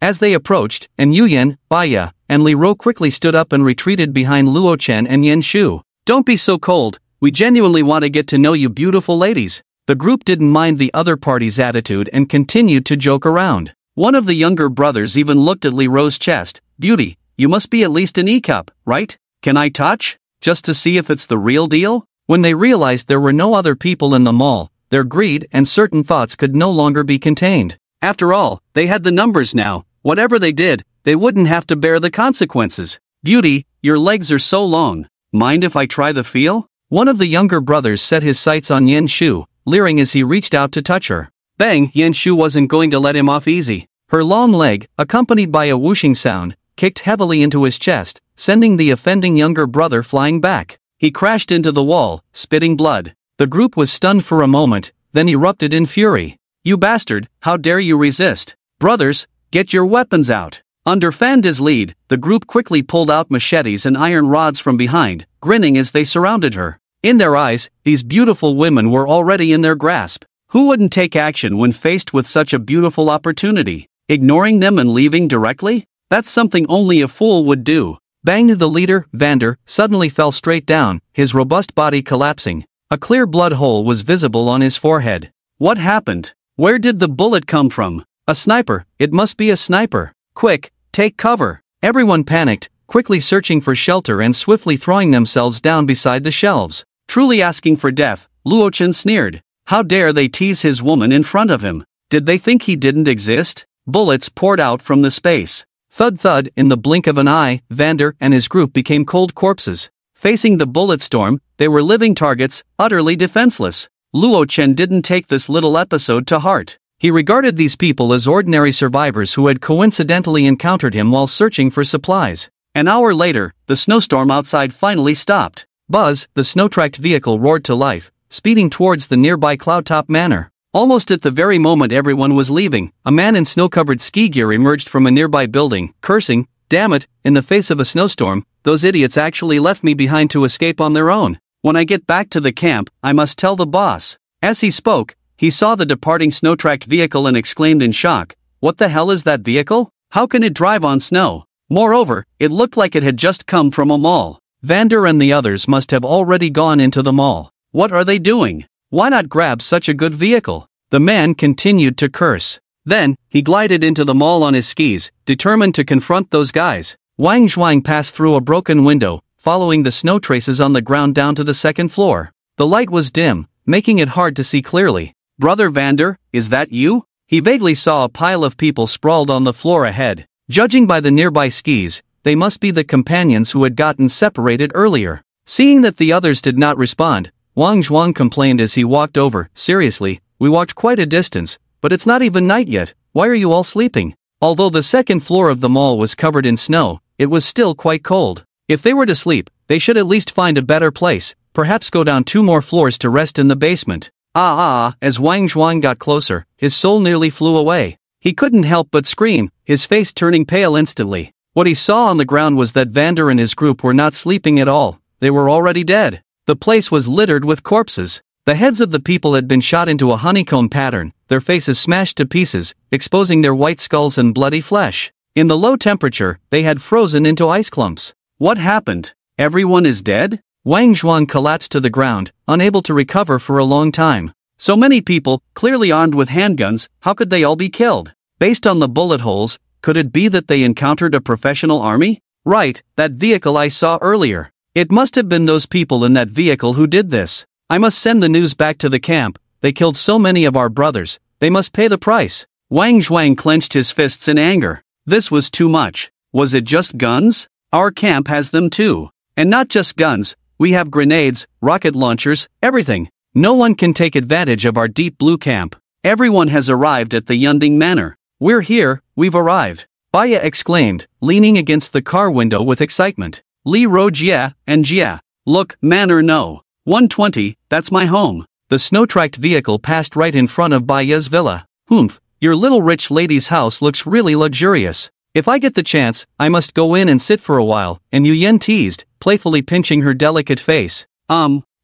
As they approached, and Yuyan, Baya, and Li Ro quickly stood up and retreated behind Luo Chen and Yen Shu. Don't be so cold, we genuinely want to get to know you beautiful ladies. The group didn't mind the other party's attitude and continued to joke around. One of the younger brothers even looked at Li Ro's chest. Beauty, you must be at least an E-cup, right? Can I touch? Just to see if it's the real deal? When they realized there were no other people in the mall, their greed and certain thoughts could no longer be contained. After all, they had the numbers now. Whatever they did, they wouldn't have to bear the consequences. Beauty, your legs are so long. Mind if I try the feel? One of the younger brothers set his sights on Yen Shu, leering as he reached out to touch her. Bang, Yen Shu wasn't going to let him off easy. Her long leg, accompanied by a whooshing sound, kicked heavily into his chest, sending the offending younger brother flying back. He crashed into the wall, spitting blood. The group was stunned for a moment, then erupted in fury. You bastard, how dare you resist? Brothers, get your weapons out. Under Fanda's lead, the group quickly pulled out machetes and iron rods from behind, grinning as they surrounded her. In their eyes, these beautiful women were already in their grasp. Who wouldn't take action when faced with such a beautiful opportunity? Ignoring them and leaving directly? That's something only a fool would do. Bang! The leader, Vander, suddenly fell straight down, his robust body collapsing. A clear blood hole was visible on his forehead. What happened? Where did the bullet come from? A sniper, it must be a sniper. Quick, take cover. Everyone panicked, quickly searching for shelter and swiftly throwing themselves down beside the shelves. Truly asking for death, Luo Chen sneered. How dare they tease his woman in front of him? Did they think he didn't exist? Bullets poured out from the space. Thud thud, in the blink of an eye, Vander and his group became cold corpses. Facing the bullet storm, they were living targets, utterly defenseless. Luo Chen didn't take this little episode to heart. He regarded these people as ordinary survivors who had coincidentally encountered him while searching for supplies. An hour later, the snowstorm outside finally stopped. Buzz, the snow-tracked vehicle roared to life, speeding towards the nearby Cloudtop Manor. Almost at the very moment everyone was leaving, a man in snow-covered ski gear emerged from a nearby building, cursing, "Damn it, in the face of a snowstorm, those idiots actually left me behind to escape on their own. When I get back to the camp, I must tell the boss." As he spoke, he saw the departing snow-tracked vehicle and exclaimed in shock, "What the hell is that vehicle? How can it drive on snow?" Moreover, it looked like it had just come from a mall. Vander and the others must have already gone into the mall. What are they doing? Why not grab such a good vehicle? The man continued to curse. Then, he glided into the mall on his skis, determined to confront those guys. Wang Zhuang passed through a broken window, following the snow traces on the ground down to the second floor. The light was dim, making it hard to see clearly. "Brother Vander, is that you?" He vaguely saw a pile of people sprawled on the floor ahead. Judging by the nearby skis, they must be the companions who had gotten separated earlier. Seeing that the others did not respond, Wang Zhuang complained as he walked over. "Seriously, we walked quite a distance, but it's not even night yet, why are you all sleeping?" Although the second floor of the mall was covered in snow, it was still quite cold. If they were to sleep, they should at least find a better place, perhaps go down 2 more floors to rest in the basement. As Wang Zhuan got closer, his soul nearly flew away. He couldn't help but scream, his face turning pale instantly. What he saw on the ground was that Vander and his group were not sleeping at all, they were already dead. The place was littered with corpses. The heads of the people had been shot into a honeycomb pattern, their faces smashed to pieces, exposing their white skulls and bloody flesh. In the low temperature, they had frozen into ice clumps. What happened? Everyone is dead? Wang Zhuan collapsed to the ground, unable to recover for a long time. So many people, clearly armed with handguns, how could they all be killed? Based on the bullet holes, could it be that they encountered a professional army? Right, that vehicle I saw earlier. It must have been those people in that vehicle who did this. I must send the news back to the camp. They killed so many of our brothers, they must pay the price. Wang Zhuang clenched his fists in anger. This was too much. Was it just guns? Our camp has them too. And not just guns, we have grenades, rocket launchers, everything. No one can take advantage of our deep blue camp. Everyone has arrived at the Yunding Manor. We're here, we've arrived. Baya exclaimed, leaning against the car window with excitement. Li Ro Jia and Jia. Look, Manor no. 120, that's my home. The snow-tracked vehicle passed right in front of Baya's villa. Humph, your little rich lady's house looks really luxurious. If I get the chance, I must go in and sit for a while, and Yu Yen teased, playfully pinching her delicate face.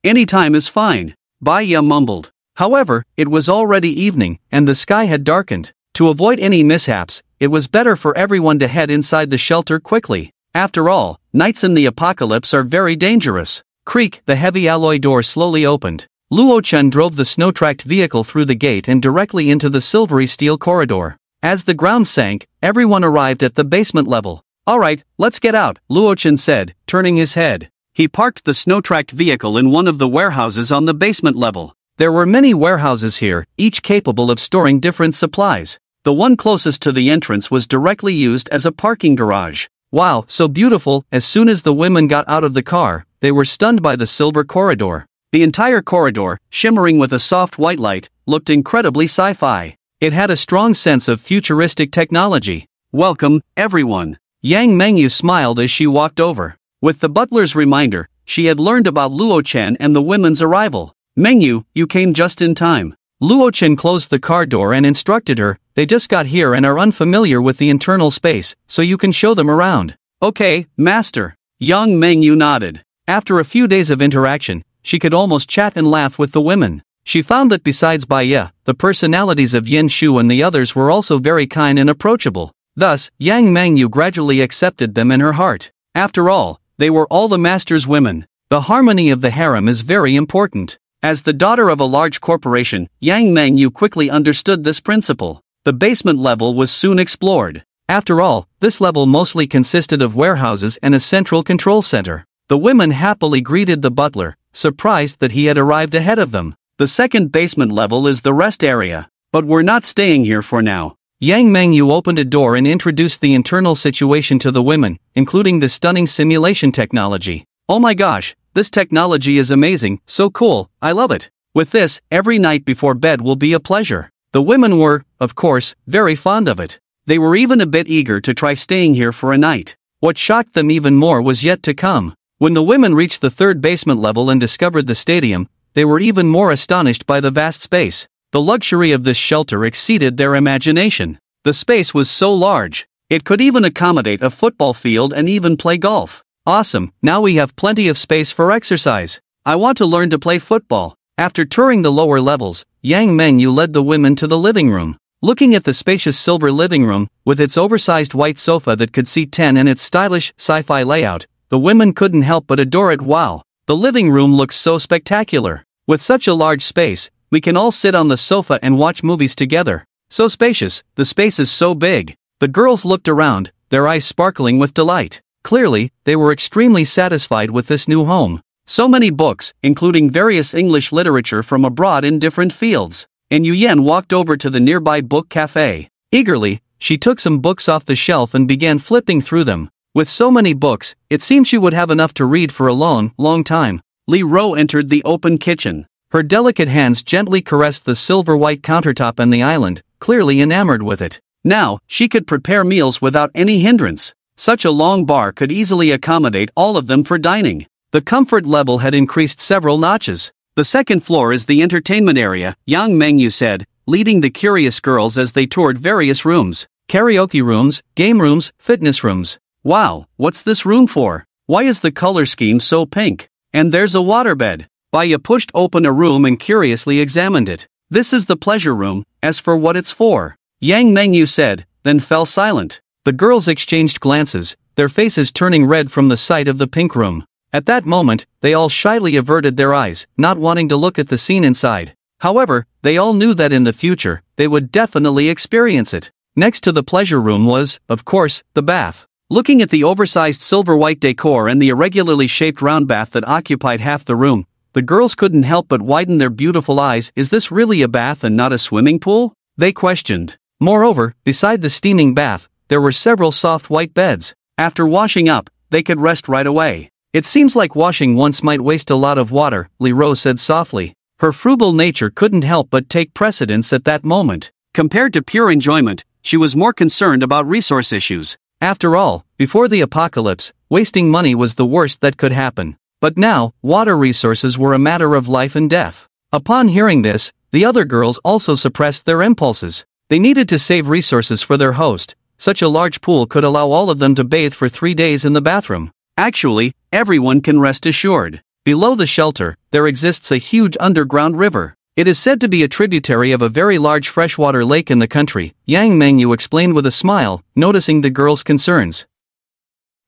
Any time is fine, Baya mumbled. However, it was already evening, and the sky had darkened. To avoid any mishaps, it was better for everyone to head inside the shelter quickly. After all, nights in the apocalypse are very dangerous. Creak, the heavy alloy door slowly opened. Luo Chen drove the snow-tracked vehicle through the gate and directly into the silvery steel corridor. As the ground sank, everyone arrived at the basement level. Alright, let's get out, Luo Chen said, turning his head. He parked the snow-tracked vehicle in one of the warehouses on the basement level. There were many warehouses here, each capable of storing different supplies. The one closest to the entrance was directly used as a parking garage. Wow, so beautiful. As soon as the women got out of the car, they were stunned by the silver corridor. The entire corridor, shimmering with a soft white light, looked incredibly sci-fi. It had a strong sense of futuristic technology. Welcome, everyone. Yang Mengyu smiled as she walked over. With the butler's reminder, she had learned about Luo Chen and the women's arrival. Mengyu, you came just in time. Luo Chen closed the car door and instructed her, they just got here and are unfamiliar with the internal space, so you can show them around. Okay, master. Yang Mengyu nodded. After a few days of interaction, she could almost chat and laugh with the women. She found that besides Baya, the personalities of Yin Shu and the others were also very kind and approachable. Thus, Yang Mengyu gradually accepted them in her heart. After all, they were all the master's women. The harmony of the harem is very important. As the daughter of a large corporation, Yang Mengyu quickly understood this principle. The basement level was soon explored. After all, this level mostly consisted of warehouses and a central control center. The women happily greeted the butler, surprised that he had arrived ahead of them. The second basement level is the rest area. But we're not staying here for now. Yang Mengyu opened a door and introduced the internal situation to the women, including the stunning simulation technology. Oh my gosh, this technology is amazing, so cool, I love it. With this, every night before bed will be a pleasure. The women were, of course, very fond of it. They were even a bit eager to try staying here for a night. What shocked them even more was yet to come. When the women reached the third basement level and discovered the stadium, they were even more astonished by the vast space. The luxury of this shelter exceeded their imagination. The space was so large. It could even accommodate a football field and even play golf. Awesome, now we have plenty of space for exercise. I want to learn to play football. After touring the lower levels, Yang Mengyu led the women to the living room. Looking at the spacious silver living room, with its oversized white sofa that could seat 10 and its stylish, sci-fi layout, the women couldn't help but adore it. Wow, the living room looks so spectacular. With such a large space, we can all sit on the sofa and watch movies together. So spacious, the space is so big. The girls looked around, their eyes sparkling with delight. Clearly, they were extremely satisfied with this new home. So many books, including various English literature from abroad in different fields. And Yu Yen walked over to the nearby book cafe. Eagerly, she took some books off the shelf and began flipping through them. With so many books, it seemed she would have enough to read for a long, long time. Li Ro entered the open kitchen. Her delicate hands gently caressed the silver-white countertop and the island, clearly enamored with it. Now, she could prepare meals without any hindrance. Such a long bar could easily accommodate all of them for dining. The comfort level had increased several notches. The second floor is the entertainment area, Yang Mengyu said, leading the curious girls as they toured various rooms. Karaoke rooms, game rooms, fitness rooms. Wow, what's this room for? Why is the color scheme so pink? And there's a waterbed. Baya pushed open a room and curiously examined it. This is the pleasure room, as for what it's for, Yang Mengyu said, then fell silent. The girls exchanged glances, their faces turning red from the sight of the pink room. At that moment, they all shyly averted their eyes, not wanting to look at the scene inside. However, they all knew that in the future, they would definitely experience it. Next to the pleasure room was, of course, the bath. Looking at the oversized silver-white decor and the irregularly shaped round bath that occupied half the room, the girls couldn't help but widen their beautiful eyes. Is this really a bath and not a swimming pool? They questioned. Moreover, beside the steaming bath, there were several soft white beds. After washing up, they could rest right away. It seems like washing once might waste a lot of water, Li Rose said softly. Her frugal nature couldn't help but take precedence at that moment. Compared to pure enjoyment, she was more concerned about resource issues. After all, before the apocalypse, wasting money was the worst that could happen. But now, water resources were a matter of life and death. Upon hearing this, the other girls also suppressed their impulses. They needed to save resources for their host. Such a large pool could allow all of them to bathe for 3 days in the bathroom. Actually, everyone can rest assured. Below the shelter, there exists a huge underground river. It is said to be a tributary of a very large freshwater lake in the country, Yang Mengyu explained with a smile, noticing the girls' concerns.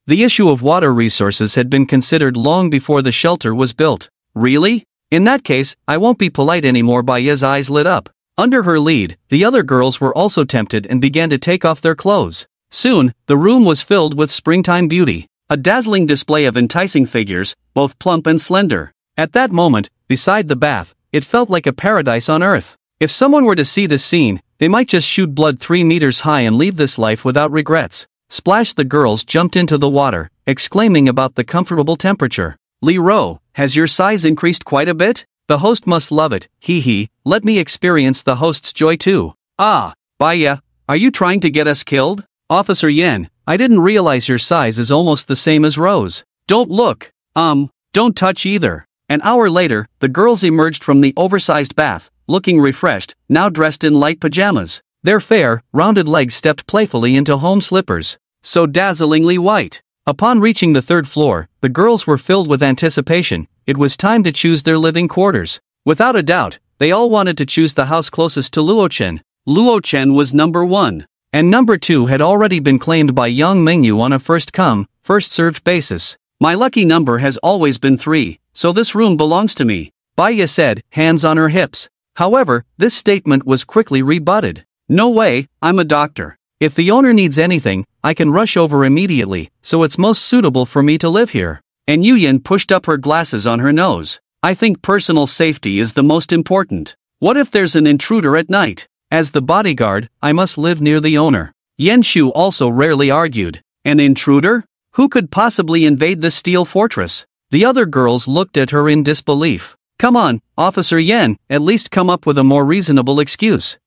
The issue of water resources had been considered long before the shelter was built. Really? In that case, I won't be polite anymore. Baya's eyes lit up. Under her lead, the other girls were also tempted and began to take off their clothes. Soon, the room was filled with springtime beauty. A dazzling display of enticing figures, both plump and slender. At that moment, beside the bath, it felt like a paradise on earth. If someone were to see this scene, they might just shoot blood 3 meters high and leave this life without regrets. Splash! The girls jumped into the water, exclaiming about the comfortable temperature. Li Rou, has your size increased quite a bit? The host must love it, hee hee, let me experience the host's joy too. Ah, Baya, are you trying to get us killed? Officer Yen, I didn't realize your size is almost the same as Rose. Don't look. Don't touch either. An hour later, the girls emerged from the oversized bath, looking refreshed, now dressed in light pajamas. Their fair, rounded legs stepped playfully into home slippers, so dazzlingly white. Upon reaching the 3rd floor, the girls were filled with anticipation. It was time to choose their living quarters. Without a doubt, they all wanted to choose the house closest to Luochen. Luochen was number 1. And number 2 had already been claimed by Yang Mengyu on a first-come, first-served basis. My lucky number has always been 3, so this room belongs to me, Baya said, hands on her hips. However, this statement was quickly rebutted. No way, I'm a doctor. If the owner needs anything, I can rush over immediately, so it's most suitable for me to live here. And Yuyin pushed up her glasses on her nose. I think personal safety is the most important. What if there's an intruder at night? As the bodyguard, I must live near the owner. Yen Shu also rarely argued. An intruder? Who could possibly invade the steel fortress? The other girls looked at her in disbelief. Come on, Officer Yen, at least come up with a more reasonable excuse.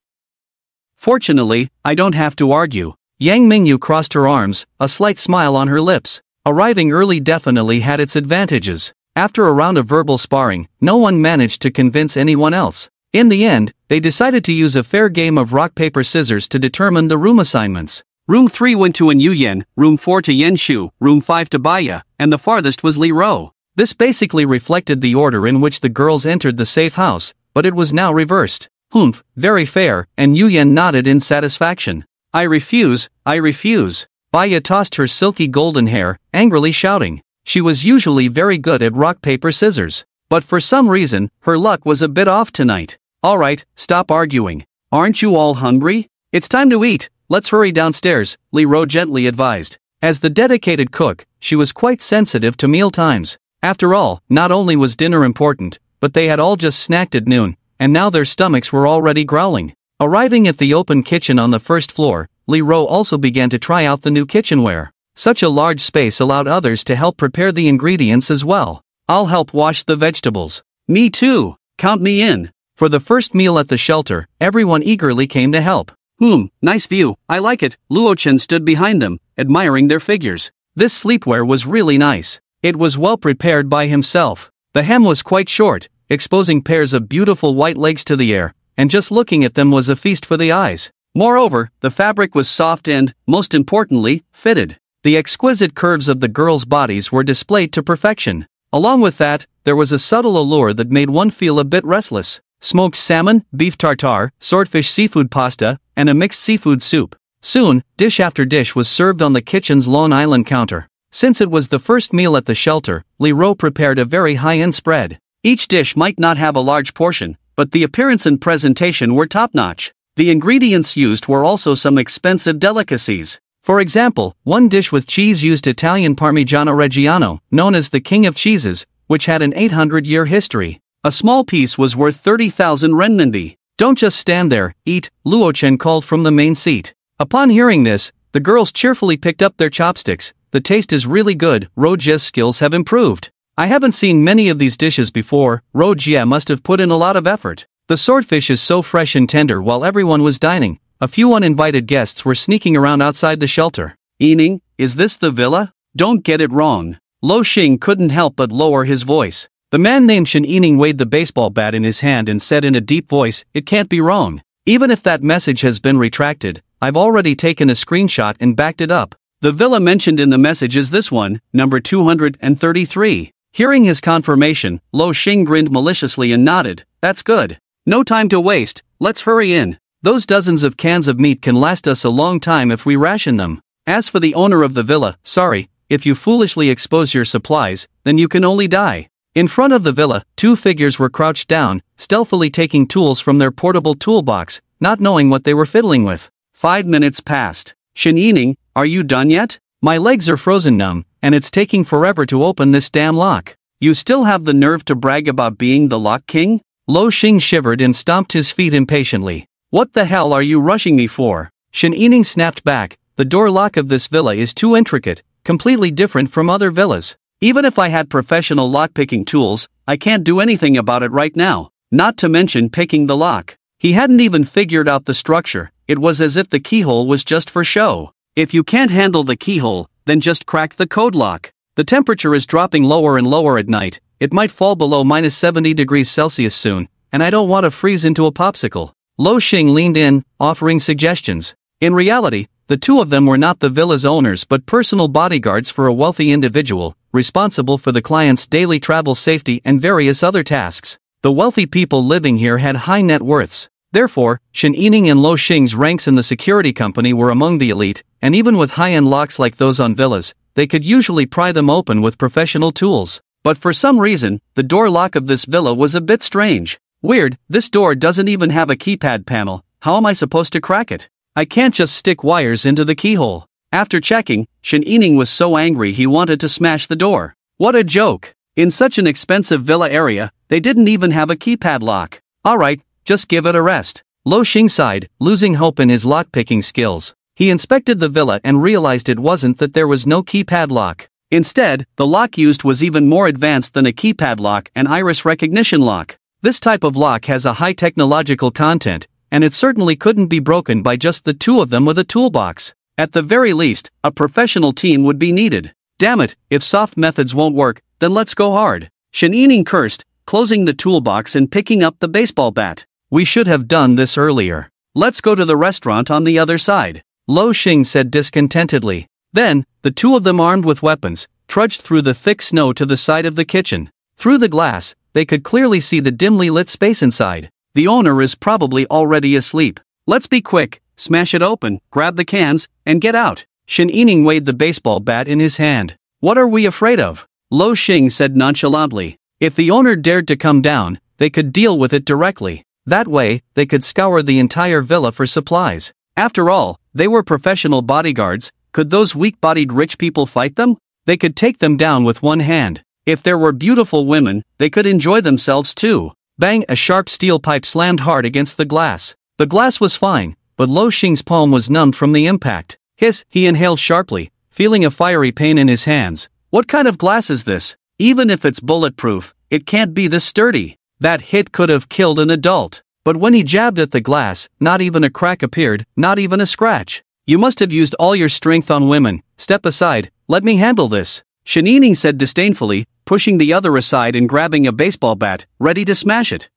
Fortunately, I don't have to argue. Yang Mingyu crossed her arms, a slight smile on her lips. Arriving early definitely had its advantages. After a round of verbal sparring, no one managed to convince anyone else. In the end, they decided to use a fair game of rock paper scissors to determine the room assignments. Room 3 went to An Yuyen, Room 4 to Yen Shu, Room 5 to Baya, and the farthest was Li Rou. This basically reflected the order in which the girls entered the safe house, but it was now reversed. Humph, very fair, and Yuyen nodded in satisfaction. I refuse, I refuse. Baya tossed her silky golden hair, angrily shouting. She was usually very good at rock paper scissors, but for some reason, her luck was a bit off tonight. Alright, stop arguing. Aren't you all hungry? It's time to eat, let's hurry downstairs, Li Rou gently advised. As the dedicated cook, she was quite sensitive to meal times. After all, not only was dinner important, but they had all just snacked at noon, and now their stomachs were already growling. Arriving at the open kitchen on the first floor, Li Rou also began to try out the new kitchenware. Such a large space allowed others to help prepare the ingredients as well. I'll help wash the vegetables. Me too, count me in. For the first meal at the shelter, everyone eagerly came to help. Nice view, I like it. Luochen stood behind them, admiring their figures. This sleepwear was really nice. It was well prepared by himself. The hem was quite short, exposing pairs of beautiful white legs to the air, and just looking at them was a feast for the eyes. Moreover, the fabric was soft and, most importantly, fitted. The exquisite curves of the girls' bodies were displayed to perfection. Along with that, there was a subtle allure that made one feel a bit restless. Smoked salmon, beef tartare, swordfish seafood pasta, and a mixed seafood soup. Soon, dish after dish was served on the kitchen's Long Island counter. Since it was the first meal at the shelter, Leroy prepared a very high-end spread. Each dish might not have a large portion, but the appearance and presentation were top-notch. The ingredients used were also some expensive delicacies. For example, one dish with cheese used Italian Parmigiano Reggiano, known as the King of Cheeses, which had an 800-year history. A small piece was worth 30,000 renminbi. Don't just stand there, eat, Luo Chen called from the main seat. Upon hearing this, the girls cheerfully picked up their chopsticks. The taste is really good, Ro Jie's skills have improved. I haven't seen many of these dishes before, Ro Jie must have put in a lot of effort. The swordfish is so fresh and tender. While everyone was dining, a few uninvited guests were sneaking around outside the shelter. Yining, is this the villa? Don't get it wrong. Lo Xing couldn't help but lower his voice. The man named Shen Yining weighed the baseball bat in his hand and said in a deep voice, "It can't be wrong. Even if that message has been retracted, I've already taken a screenshot and backed it up. The villa mentioned in the message is this one, number 233. Hearing his confirmation, Lo Xing grinned maliciously and nodded. That's good. No time to waste, let's hurry in. Those dozens of cans of meat can last us a long time if we ration them. As for the owner of the villa, sorry, if you foolishly expose your supplies, then you can only die." In front of the villa, two figures were crouched down, stealthily taking tools from their portable toolbox, not knowing what they were fiddling with. 5 minutes passed. Shen Yining, are you done yet? My legs are frozen numb, and it's taking forever to open this damn lock. You still have the nerve to brag about being the lock king? Lo Xing shivered and stomped his feet impatiently. What the hell are you rushing me for? Shen Yining snapped back. The door lock of this villa is too intricate, completely different from other villas. Even if I had professional lockpicking tools, I can't do anything about it right now, not to mention picking the lock. He hadn't even figured out the structure. It was as if the keyhole was just for show. If you can't handle the keyhole, then just crack the code lock. The temperature is dropping lower and lower at night. It might fall below minus 70 degrees Celsius soon, and I don't want to freeze into a popsicle. Lo Xing leaned in, offering suggestions. In reality, the two of them were not the villa's owners but personal bodyguards for a wealthy individual, responsible for the client's daily travel safety and various other tasks. The wealthy people living here had high net worths. Therefore, Shen Yining and Lo Xing's ranks in the security company were among the elite, and even with high-end locks like those on villas, they could usually pry them open with professional tools. But for some reason, the door lock of this villa was a bit strange. Weird, this door doesn't even have a keypad panel. How am I supposed to crack it? I can't just stick wires into the keyhole. After checking, Shen Yining was so angry he wanted to smash the door. What a joke! In such an expensive villa area, they didn't even have a keypad lock. Alright, just give it a rest. Lo Xing sighed, losing hope in his lock-picking skills. He inspected the villa and realized it wasn't that there was no keypad lock. Instead, the lock used was even more advanced than a keypad lock and iris recognition lock. This type of lock has a high technological content, and it certainly couldn't be broken by just the two of them with a toolbox. At the very least, a professional team would be needed. Damn it, if soft methods won't work, then let's go hard. Shen Yining cursed, closing the toolbox and picking up the baseball bat. We should have done this earlier. Let's go to the restaurant on the other side, Lo Xing said discontentedly. Then, the two of them armed with weapons, trudged through the thick snow to the side of the kitchen. Through the glass, they could clearly see the dimly lit space inside. The owner is probably already asleep. Let's be quick, smash it open, grab the cans, and get out. Shen Yining weighed the baseball bat in his hand. What are we afraid of? Lo Xing said nonchalantly. If the owner dared to come down, they could deal with it directly. That way, they could scour the entire villa for supplies. After all, they were professional bodyguards. Could those weak-bodied rich people fight them? They could take them down with one hand. If there were beautiful women, they could enjoy themselves too. Bang! A sharp steel pipe slammed hard against the glass. The glass was fine, but Lo Xing's palm was numbed from the impact. Hiss! He inhaled sharply, feeling a fiery pain in his hands. What kind of glass is this? Even if it's bulletproof, it can't be this sturdy. That hit could have killed an adult. But when he jabbed at the glass, not even a crack appeared, not even a scratch. You must have used all your strength on women. Step aside, let me handle this. Shen Yining said disdainfully, pushing the other aside and grabbing a baseball bat, ready to smash it.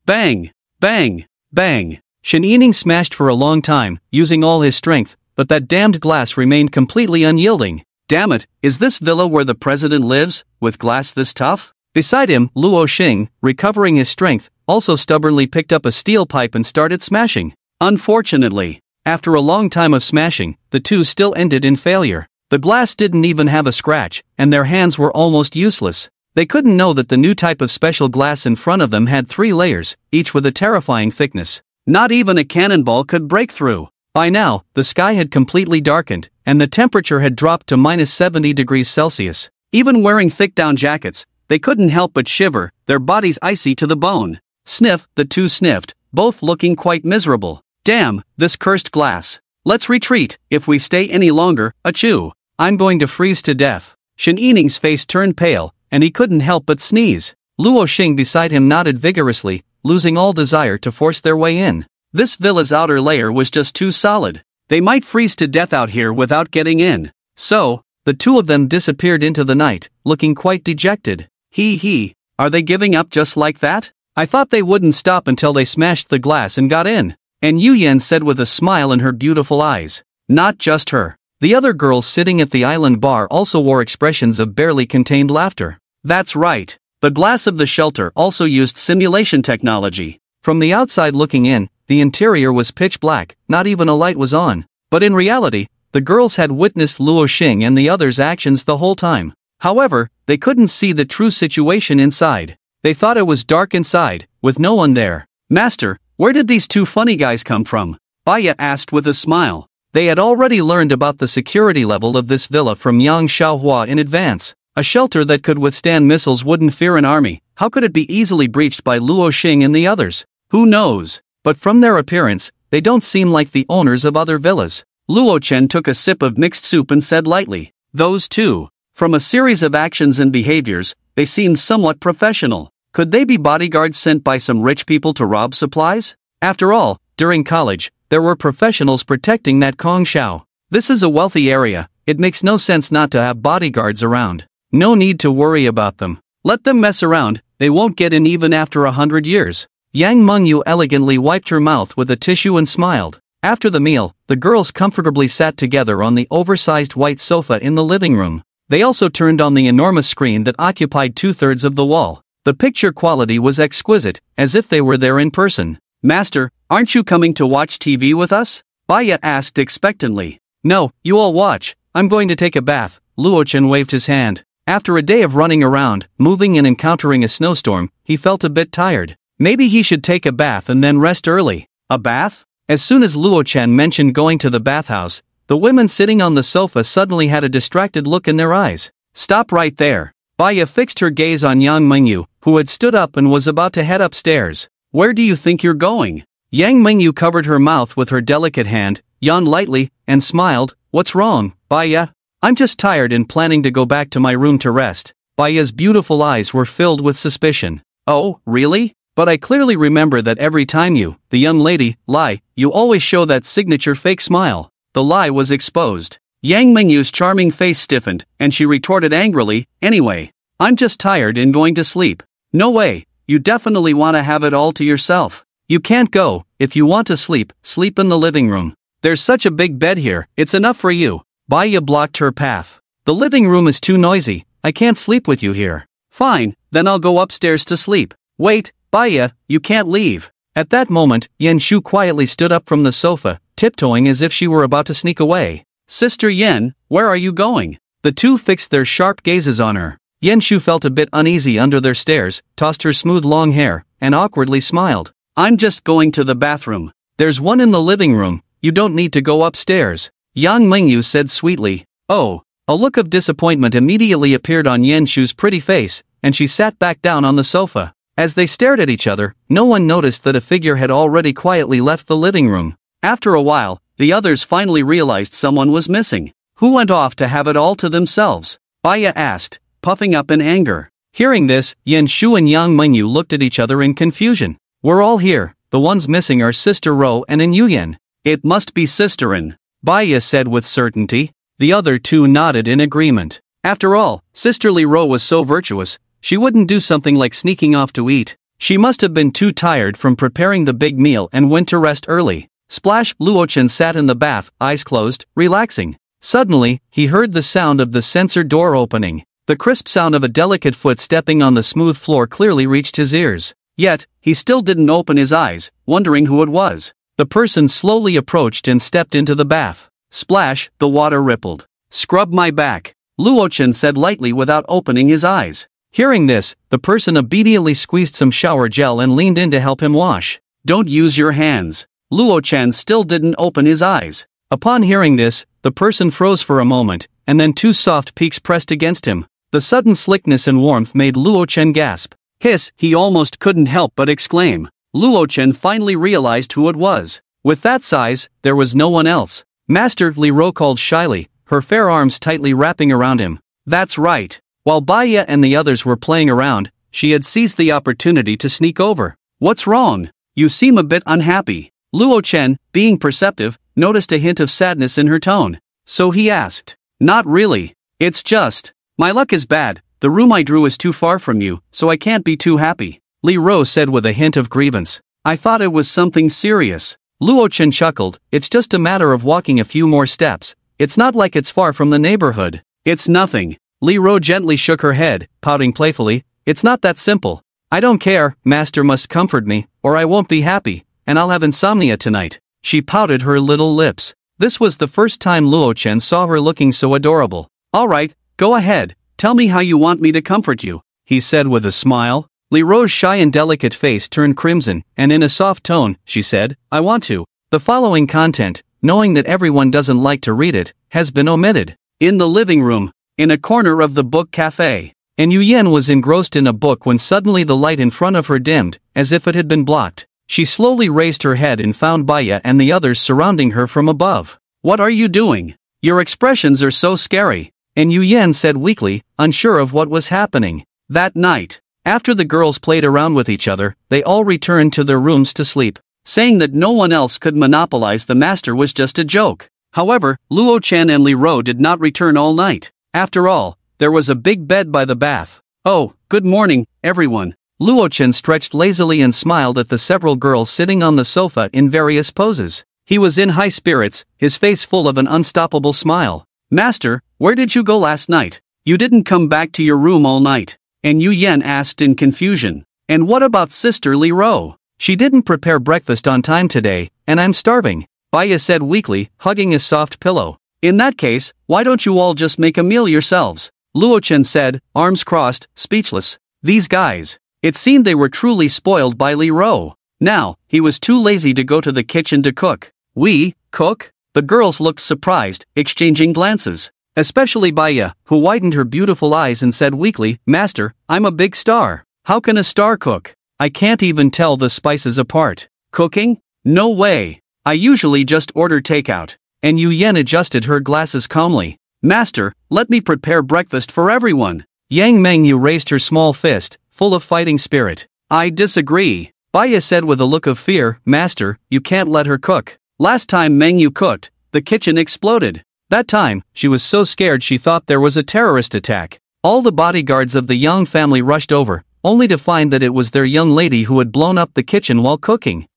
Bang! Bang! Bang! Shen Yining smashed for a long time, using all his strength, but that damned glass remained completely unyielding. Damn it, is this villa where the president lives, with glass this tough? Beside him, Luo Xing, recovering his strength, also stubbornly picked up a steel pipe and started smashing. Unfortunately, after a long time of smashing, the two still ended in failure. The glass didn't even have a scratch, and their hands were almost useless. They couldn't know that the new type of special glass in front of them had 3 layers, each with a terrifying thickness. Not even a cannonball could break through. By now, the sky had completely darkened, and the temperature had dropped to -70°C. Even wearing thick down jackets, they couldn't help but shiver, their bodies icy to the bone. Sniff, the two sniffed, both looking quite miserable. Damn, this cursed glass. Let's retreat, if we stay any longer, achoo. I'm going to freeze to death. Shen Yining's face turned pale, and he couldn't help but sneeze. Luo Xing beside him nodded vigorously, losing all desire to force their way in. This villa's outer layer was just too solid. They might freeze to death out here without getting in. So, the two of them disappeared into the night, looking quite dejected. Hee, are they giving up just like that? I thought they wouldn't stop until they smashed the glass and got in. And Yu Yan said with a smile in her beautiful eyes. Not just her. The other girls sitting at the island bar also wore expressions of barely contained laughter. That's right. The glass of the shelter also used simulation technology. From the outside looking in, the interior was pitch black, not even a light was on. But in reality, the girls had witnessed Luo Xing and the others' actions the whole time. However, they couldn't see the true situation inside. They thought it was dark inside, with no one there. Master, where did these two funny guys come from? Baya asked with a smile. They had already learned about the security level of this villa from Yang Xiaohua in advance. A shelter that could withstand missiles wouldn't fear an army. How could it be easily breached by Luo Xing and the others? Who knows? But from their appearance, they don't seem like the owners of other villas. Luo Chen took a sip of mixed soup and said lightly, those two. From a series of actions and behaviors, they seemed somewhat professional. Could they be bodyguards sent by some rich people to rob supplies? After all, during college, there were professionals protecting that Kong Shao. This is a wealthy area, it makes no sense not to have bodyguards around. No need to worry about them. Let them mess around, they won't get in even after 100 years. Yang Mengyu elegantly wiped her mouth with a tissue and smiled. After the meal, the girls comfortably sat together on the oversized white sofa in the living room. They also turned on the enormous screen that occupied 2/3 of the wall. The picture quality was exquisite, as if they were there in person. Master, aren't you coming to watch TV with us? Baya asked expectantly. No, you all watch, I'm going to take a bath. Luo Chen waved his hand. After a day of running around, moving and encountering a snowstorm, he felt a bit tired. Maybe he should take a bath and then rest early. A bath? As soon as Luo Chen mentioned going to the bathhouse, the women sitting on the sofa suddenly had a distracted look in their eyes. Stop right there. Baya fixed her gaze on Yang Mengyu, who had stood up and was about to head upstairs. Where do you think you're going? Yang Mengyu covered her mouth with her delicate hand, yawned lightly, and smiled. What's wrong, Baya? I'm just tired and planning to go back to my room to rest. Baya's beautiful eyes were filled with suspicion. Oh, really? But I clearly remember that every time you, the young lady, lie, you always show that signature fake smile. The lie was exposed. Yang Mengyu's charming face stiffened, and she retorted angrily, anyway, I'm just tired and going to sleep. No way, you definitely want to have it all to yourself. You can't go. If you want to sleep, sleep in the living room. There's such a big bed here, it's enough for you. Baya blocked her path. The living room is too noisy, I can't sleep with you here. Fine, then I'll go upstairs to sleep. Wait, Baya, you can't leave. At that moment, Yen Shu quietly stood up from the sofa, tiptoeing as if she were about to sneak away. Sister Yen, where are you going? The two fixed their sharp gazes on her. Yen Shu felt a bit uneasy under their stares, tossed her smooth long hair, and awkwardly smiled. I'm just going to the bathroom. There's one in the living room, you don't need to go upstairs. Yang Mengyu said sweetly. Oh, a look of disappointment immediately appeared on Yen Shu's pretty face, and she sat back down on the sofa. As they stared at each other, no one noticed that a figure had already quietly left the living room. After a while, the others finally realized someone was missing. Who went off to have it all to themselves? Baya asked, puffing up in anger. Hearing this, Yen Shu and Yang Mengyu looked at each other in confusion. We're all here, the ones missing are Sister Ro and Yu Yan. It must be Sister An, Baya said with certainty. The other two nodded in agreement. After all, Sister Li Ro was so virtuous, she wouldn't do something like sneaking off to eat. She must have been too tired from preparing the big meal and went to rest early. Splash! Luochen sat in the bath, eyes closed, relaxing. Suddenly, he heard the sound of the censor door opening. The crisp sound of a delicate foot stepping on the smooth floor clearly reached his ears. Yet, he still didn't open his eyes, wondering who it was. The person slowly approached and stepped into the bath. Splash! The water rippled. "Scrub my back," Luochen said lightly without opening his eyes. Hearing this, the person obediently squeezed some shower gel and leaned in to help him wash. "Don't use your hands." Luochen still didn't open his eyes. Upon hearing this, the person froze for a moment, and then two soft peaks pressed against him. The sudden slickness and warmth made Luochen gasp. Hiss! He almost couldn't help but exclaim. Luochen finally realized who it was. With that size, there was no one else. Master Li Ro called shyly, her fair arms tightly wrapping around him. That's right. While Baya and the others were playing around, she had seized the opportunity to sneak over. "What's wrong? You seem a bit unhappy." Luochen, being perceptive, noticed a hint of sadness in her tone. So he asked. "Not really. It's just, my luck is bad, the room I drew is too far from you, so I can't be too happy," Li Ro said with a hint of grievance. "I thought it was something serious." Luochen chuckled. "It's just a matter of walking a few more steps. It's not like it's far from the neighborhood." "It's nothing." Li Ro gently shook her head, pouting playfully. "It's not that simple. I don't care, Master must comfort me, or I won't be happy, and I'll have insomnia tonight." She pouted her little lips. This was the first time Luochen saw her looking so adorable. "All right, go ahead, tell me how you want me to comfort you," he said with a smile. Li Ro's shy and delicate face turned crimson, and in a soft tone, she said, "I want to." The following content, knowing that everyone doesn't like to read it, has been omitted. In the living room, in a corner of the book cafe, and Yu Yen was engrossed in a book when suddenly the light in front of her dimmed, as if it had been blocked. She slowly raised her head and found Baya and the others surrounding her from above. "What are you doing? Your expressions are so scary," and Yu Yen said weakly, unsure of what was happening. That night, after the girls played around with each other, they all returned to their rooms to sleep. Saying that no one else could monopolize the master was just a joke. However, Luochen and Li Ro did not return all night. After all, there was a big bed by the bath. "Oh, good morning, everyone." Luochen stretched lazily and smiled at the several girls sitting on the sofa in various poses. He was in high spirits, his face full of an unstoppable smile. "Master, where did you go last night? You didn't come back to your room all night." And Yu Yen asked in confusion. "And what about Sister Li Ro? She didn't prepare breakfast on time today, and I'm starving," Baya said weakly, hugging his soft pillow. "In that case, why don't you all just make a meal yourselves?" Luochen said, arms crossed, speechless. These guys. It seemed they were truly spoiled by Li Ro. Now, he was too lazy to go to the kitchen to cook. "We cook?" The girls looked surprised, exchanging glances. Especially Baya, who widened her beautiful eyes and said weakly, "Master, I'm a big star. How can a star cook? I can't even tell the spices apart." "Cooking? No way. I usually just order takeout." And Yu Yen adjusted her glasses calmly. "Master, let me prepare breakfast for everyone." Yang Mengyu raised her small fist, full of fighting spirit. "I disagree," Baya said with a look of fear. "Master, you can't let her cook. Last time Mengyu cooked, the kitchen exploded. That time, she was so scared she thought there was a terrorist attack. All the bodyguards of the Yang family rushed over, only to find that it was their young lady who had blown up the kitchen while cooking."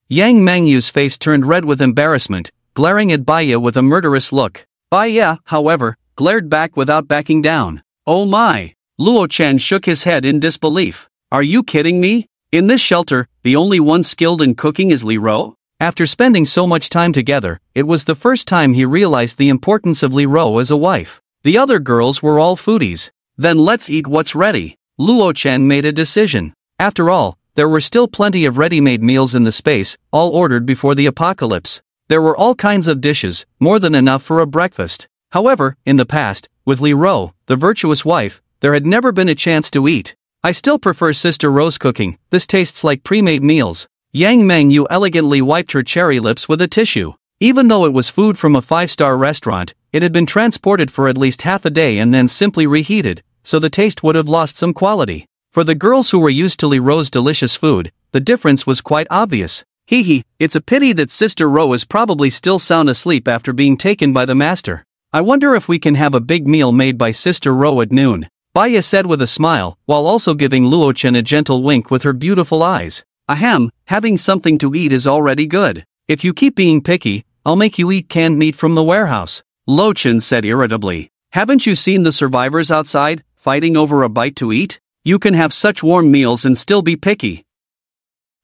Yang Mengyu's face turned red with embarrassment, glaring at Baya with a murderous look. Baya, however, glared back without backing down. "Oh my!" Luochen shook his head in disbelief. "Are you kidding me? In this shelter, the only one skilled in cooking is Li Ro?" After spending so much time together, it was the first time he realized the importance of Li Ro as a wife. The other girls were all foodies. "Then let's eat what's ready." Luochen made a decision. After all, there were still plenty of ready-made meals in the space, all ordered before the apocalypse. There were all kinds of dishes, more than enough for a breakfast. However, in the past, with Li Ro, the virtuous wife, there had never been a chance to eat. "I still prefer Sister Ro's cooking, this tastes like pre-made meals." Yang Mengyu elegantly wiped her cherry lips with a tissue. Even though it was food from a five-star restaurant, it had been transported for at least half a day and then simply reheated, so the taste would have lost some quality. For the girls who were used to Li Ro's delicious food, the difference was quite obvious. Hee, it's a pity that Sister Ro is probably still sound asleep after being taken by the master. I wonder if we can have a big meal made by Sister Ro at noon, Baya said with a smile, while also giving Luo Chen a gentle wink with her beautiful eyes. Ahem, having something to eat is already good. If you keep being picky, I'll make you eat canned meat from the warehouse, Luo Chen said irritably. Haven't you seen the survivors outside, fighting over a bite to eat? You can have such warm meals and still be picky.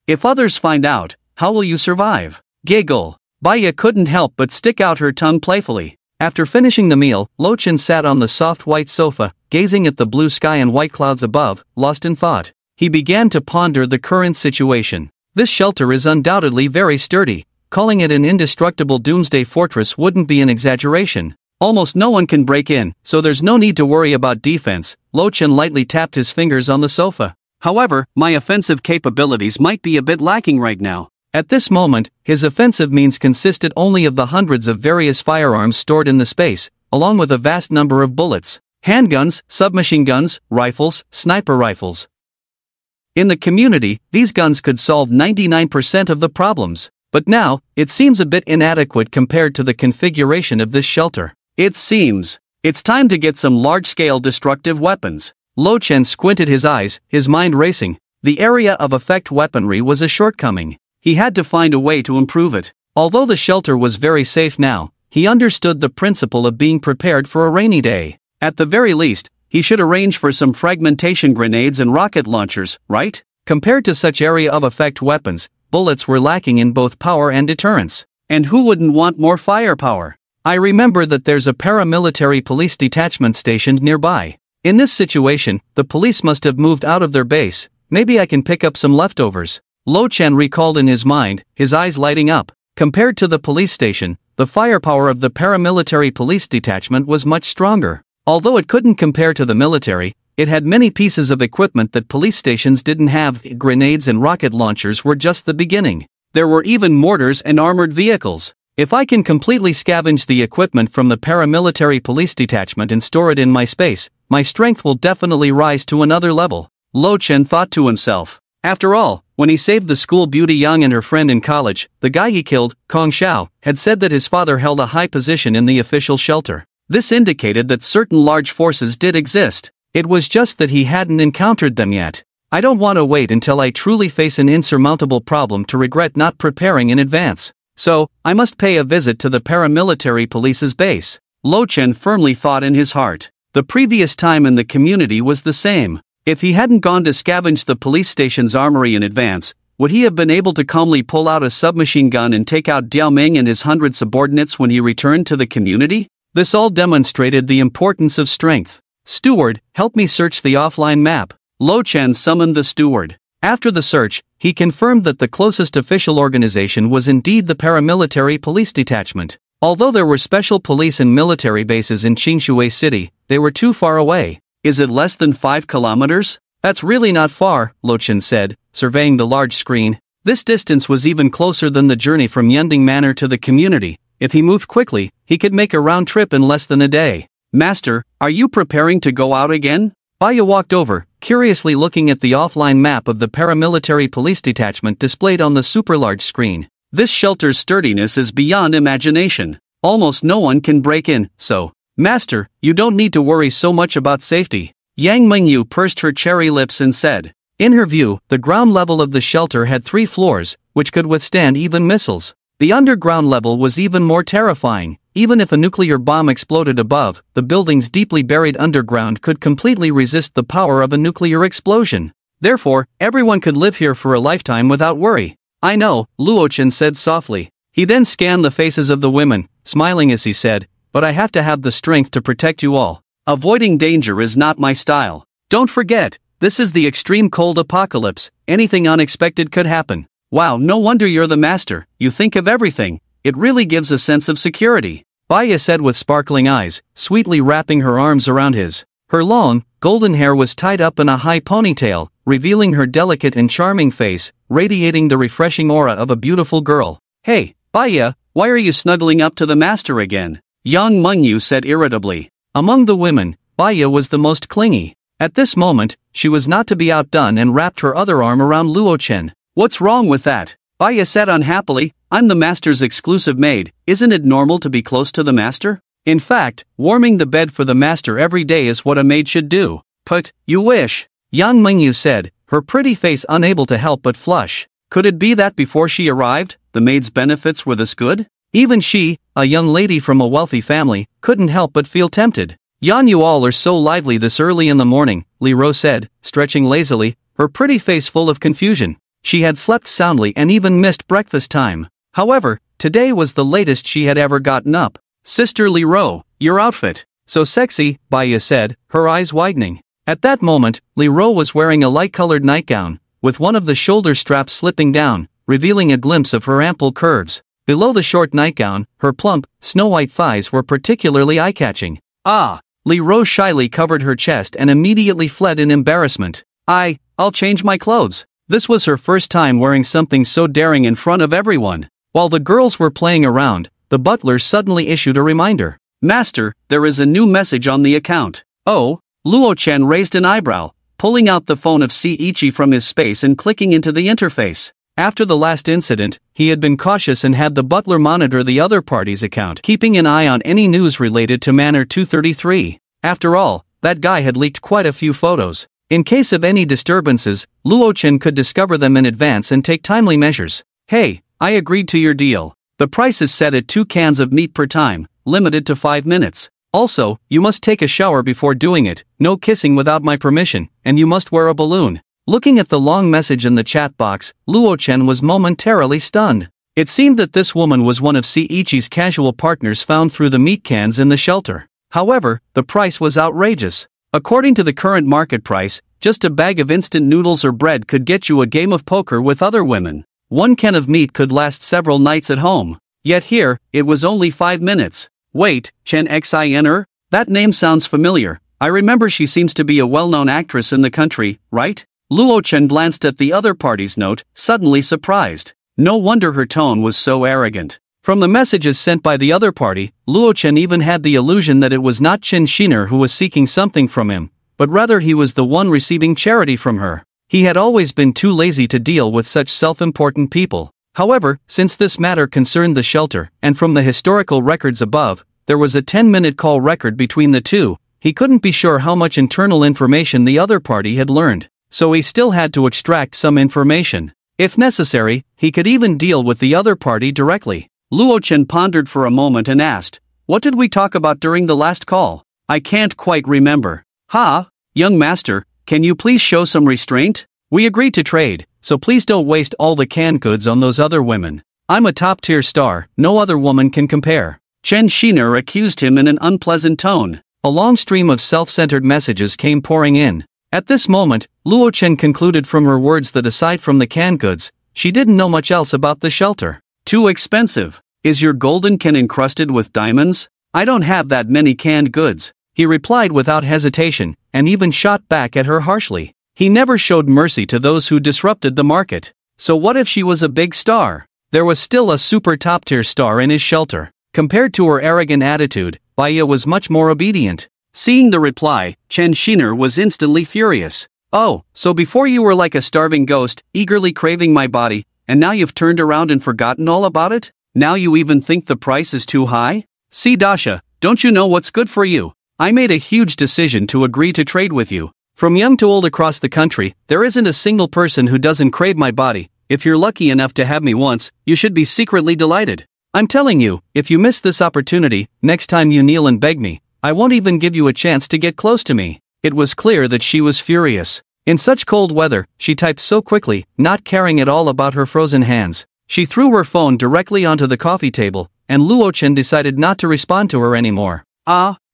If others find out, how will you survive? Giggle. Baya couldn't help but stick out her tongue playfully. After finishing the meal, Luo Chen sat on the soft white sofa, gazing at the blue sky and white clouds above, lost in thought. He began to ponder the current situation. This shelter is undoubtedly very sturdy. Calling it an indestructible doomsday fortress wouldn't be an exaggeration. Almost no one can break in, so there's no need to worry about defense. Luo Chen lightly tapped his fingers on the sofa. However, my offensive capabilities might be a bit lacking right now. At this moment, his offensive means consisted only of the hundreds of various firearms stored in the space, along with a vast number of bullets, handguns, submachine guns, rifles, sniper rifles. In the community, these guns could solve 99% of the problems. But now, it seems a bit inadequate compared to the configuration of this shelter. It seems it's time to get some large-scale destructive weapons. Luo Chen squinted his eyes, his mind racing. The area of effect weaponry was a shortcoming. He had to find a way to improve it. Although the shelter was very safe now, he understood the principle of being prepared for a rainy day. At the very least, he should arrange for some fragmentation grenades and rocket launchers, right? Compared to such area of effect weapons, bullets were lacking in both power and deterrence. And who wouldn't want more firepower? I remember that there's a paramilitary police detachment stationed nearby. In this situation, the police must have moved out of their base. Maybe I can pick up some leftovers. Luo Chen recalled in his mind, his eyes lighting up. Compared to the police station, the firepower of the paramilitary police detachment was much stronger. Although it couldn't compare to the military, it had many pieces of equipment that police stations didn't have. Grenades and rocket launchers were just the beginning. There were even mortars and armored vehicles. If I can completely scavenge the equipment from the paramilitary police detachment and store it in my space, my strength will definitely rise to another level, Luo Chen thought to himself. After all, when he saved the school beauty Yang and her friend in college, the guy he killed, Kong Xiao, had said that his father held a high position in the official shelter. This indicated that certain large forces did exist. It was just that he hadn't encountered them yet. I don't want to wait until I truly face an insurmountable problem to regret not preparing in advance. So, I must pay a visit to the paramilitary police's base. Luo Chen firmly thought in his heart. The previous time in the community was the same. If he hadn't gone to scavenge the police station's armory in advance, would he have been able to calmly pull out a submachine gun and take out Diao Ming and his 100 subordinates when he returned to the community? This all demonstrated the importance of strength. Steward, help me search the offline map. Luo Chen summoned the steward. After the search, he confirmed that the closest official organization was indeed the paramilitary police detachment. Although there were special police and military bases in Qingshui City, they were too far away. Is it less than 5 kilometers? That's really not far, Luo Chen said, surveying the large screen. This distance was even closer than the journey from Yending Manor to the community. If he moved quickly, he could make a round trip in less than a day. Master, are you preparing to go out again? Baya walked over, curiously looking at the offline map of the paramilitary police detachment displayed on the super-large screen. This shelter's sturdiness is beyond imagination. Almost no one can break in, so... Master, you don't need to worry so much about safety. Yang Mingyu pursed her cherry lips and said. In her view, the ground level of the shelter had 3 floors, which could withstand even missiles. The underground level was even more terrifying. Even if a nuclear bomb exploded above, the buildings deeply buried underground could completely resist the power of a nuclear explosion. Therefore, everyone could live here for a lifetime without worry. I know, Luo Chen said softly. He then scanned the faces of the women, smiling as he said, but I have to have the strength to protect you all. Avoiding danger is not my style. Don't forget, this is the extreme cold apocalypse. Anything unexpected could happen. Wow, no wonder you're the master. You think of everything. It really gives a sense of security. Baya said with sparkling eyes, sweetly wrapping her arms around his. Her long, golden hair was tied up in a high ponytail, revealing her delicate and charming face, radiating the refreshing aura of a beautiful girl. Hey, Baya, why are you snuggling up to the master again? Yang Mengyu said irritably. Among the women, Baya was the most clingy. At this moment, she was not to be outdone and wrapped her other arm around Luo Chen. What's wrong with that? Baya said unhappily, I'm the master's exclusive maid, isn't it normal to be close to the master? In fact, warming the bed for the master every day is what a maid should do. But, you wish, Yang Mingyu said, her pretty face unable to help but flush. Could it be that before she arrived, the maid's benefits were this good? Even she, a young lady from a wealthy family, couldn't help but feel tempted. Yan, you all are so lively this early in the morning, Li Ro said, stretching lazily, her pretty face full of confusion. She had slept soundly and even missed breakfast time. However, today was the latest she had ever gotten up. Sister Li Ro, your outfit. So sexy, Baya said, her eyes widening. At that moment, Li Ro was wearing a light-colored nightgown, with one of the shoulder straps slipping down, revealing a glimpse of her ample curves. Below the short nightgown, her plump, snow-white thighs were particularly eye-catching. Ah! Li Ro shyly covered her chest and immediately fled in embarrassment. I'll change my clothes. This was her first time wearing something so daring in front of everyone. While the girls were playing around, the butler suddenly issued a reminder. Master, there is a new message on the account. Oh? Luo Chen raised an eyebrow, pulling out the phone of Seiichi from his space and clicking into the interface. After the last incident, he had been cautious and had the butler monitor the other party's account, keeping an eye on any news related to Manor 233. After all, that guy had leaked quite a few photos. In case of any disturbances, Luo Chen could discover them in advance and take timely measures. Hey, I agreed to your deal. The price is set at 2 cans of meat per time, limited to 5 minutes. Also, you must take a shower before doing it, no kissing without my permission, and you must wear a balloon. Looking at the long message in the chat box, Luo Chen was momentarily stunned. It seemed that this woman was one of Seiichi's casual partners found through the meat cans in the shelter. However, the price was outrageous. According to the current market price, just a bag of instant noodles or bread could get you a game of poker with other women. 1 can of meat could last several nights at home. Yet here, it was only 5 minutes. Wait, Chen Xin? That name sounds familiar. I remember she seems to be a well-known actress in the country, right? Luo Chen glanced at the other party's note, suddenly surprised. No wonder her tone was so arrogant. From the messages sent by the other party, Luo Chen even had the illusion that it was not Chen Shiner who was seeking something from him, but rather he was the one receiving charity from her. He had always been too lazy to deal with such self-important people. However, since this matter concerned the shelter, and from the historical records above, there was a 10-minute call record between the two, he couldn't be sure how much internal information the other party had learned, so he still had to extract some information. If necessary, he could even deal with the other party directly. Luo Chen pondered for a moment and asked, "What did we talk about during the last call? I can't quite remember." Young master, can you please show some restraint? We agreed to trade, so please don't waste all the canned goods on those other women. I'm a top-tier star, no other woman can compare. Chen Shiner accused him in an unpleasant tone. A long stream of self-centered messages came pouring in. At this moment, Luo Chen concluded from her words that aside from the canned goods, she didn't know much else about the shelter. Too expensive. Is your golden can encrusted with diamonds? I don't have that many canned goods, he replied without hesitation, and even shot back at her harshly. He never showed mercy to those who disrupted the market. So what if she was a big star? There was still a super top-tier star in his shelter. Compared to her arrogant attitude, Baya was much more obedient. Seeing the reply, Chen Shiner was instantly furious. Oh, so before you were like a starving ghost, eagerly craving my body, and now you've turned around and forgotten all about it? Now you even think the price is too high? See Dasha, don't you know what's good for you? I made a huge decision to agree to trade with you. From young to old across the country, there isn't a single person who doesn't crave my body. If you're lucky enough to have me once, you should be secretly delighted. I'm telling you, if you miss this opportunity, next time you kneel and beg me, I won't even give you a chance to get close to me. It was clear that she was furious. In such cold weather, she typed so quickly, not caring at all about her frozen hands. She threw her phone directly onto the coffee table, and Luo Chen decided not to respond to her anymore.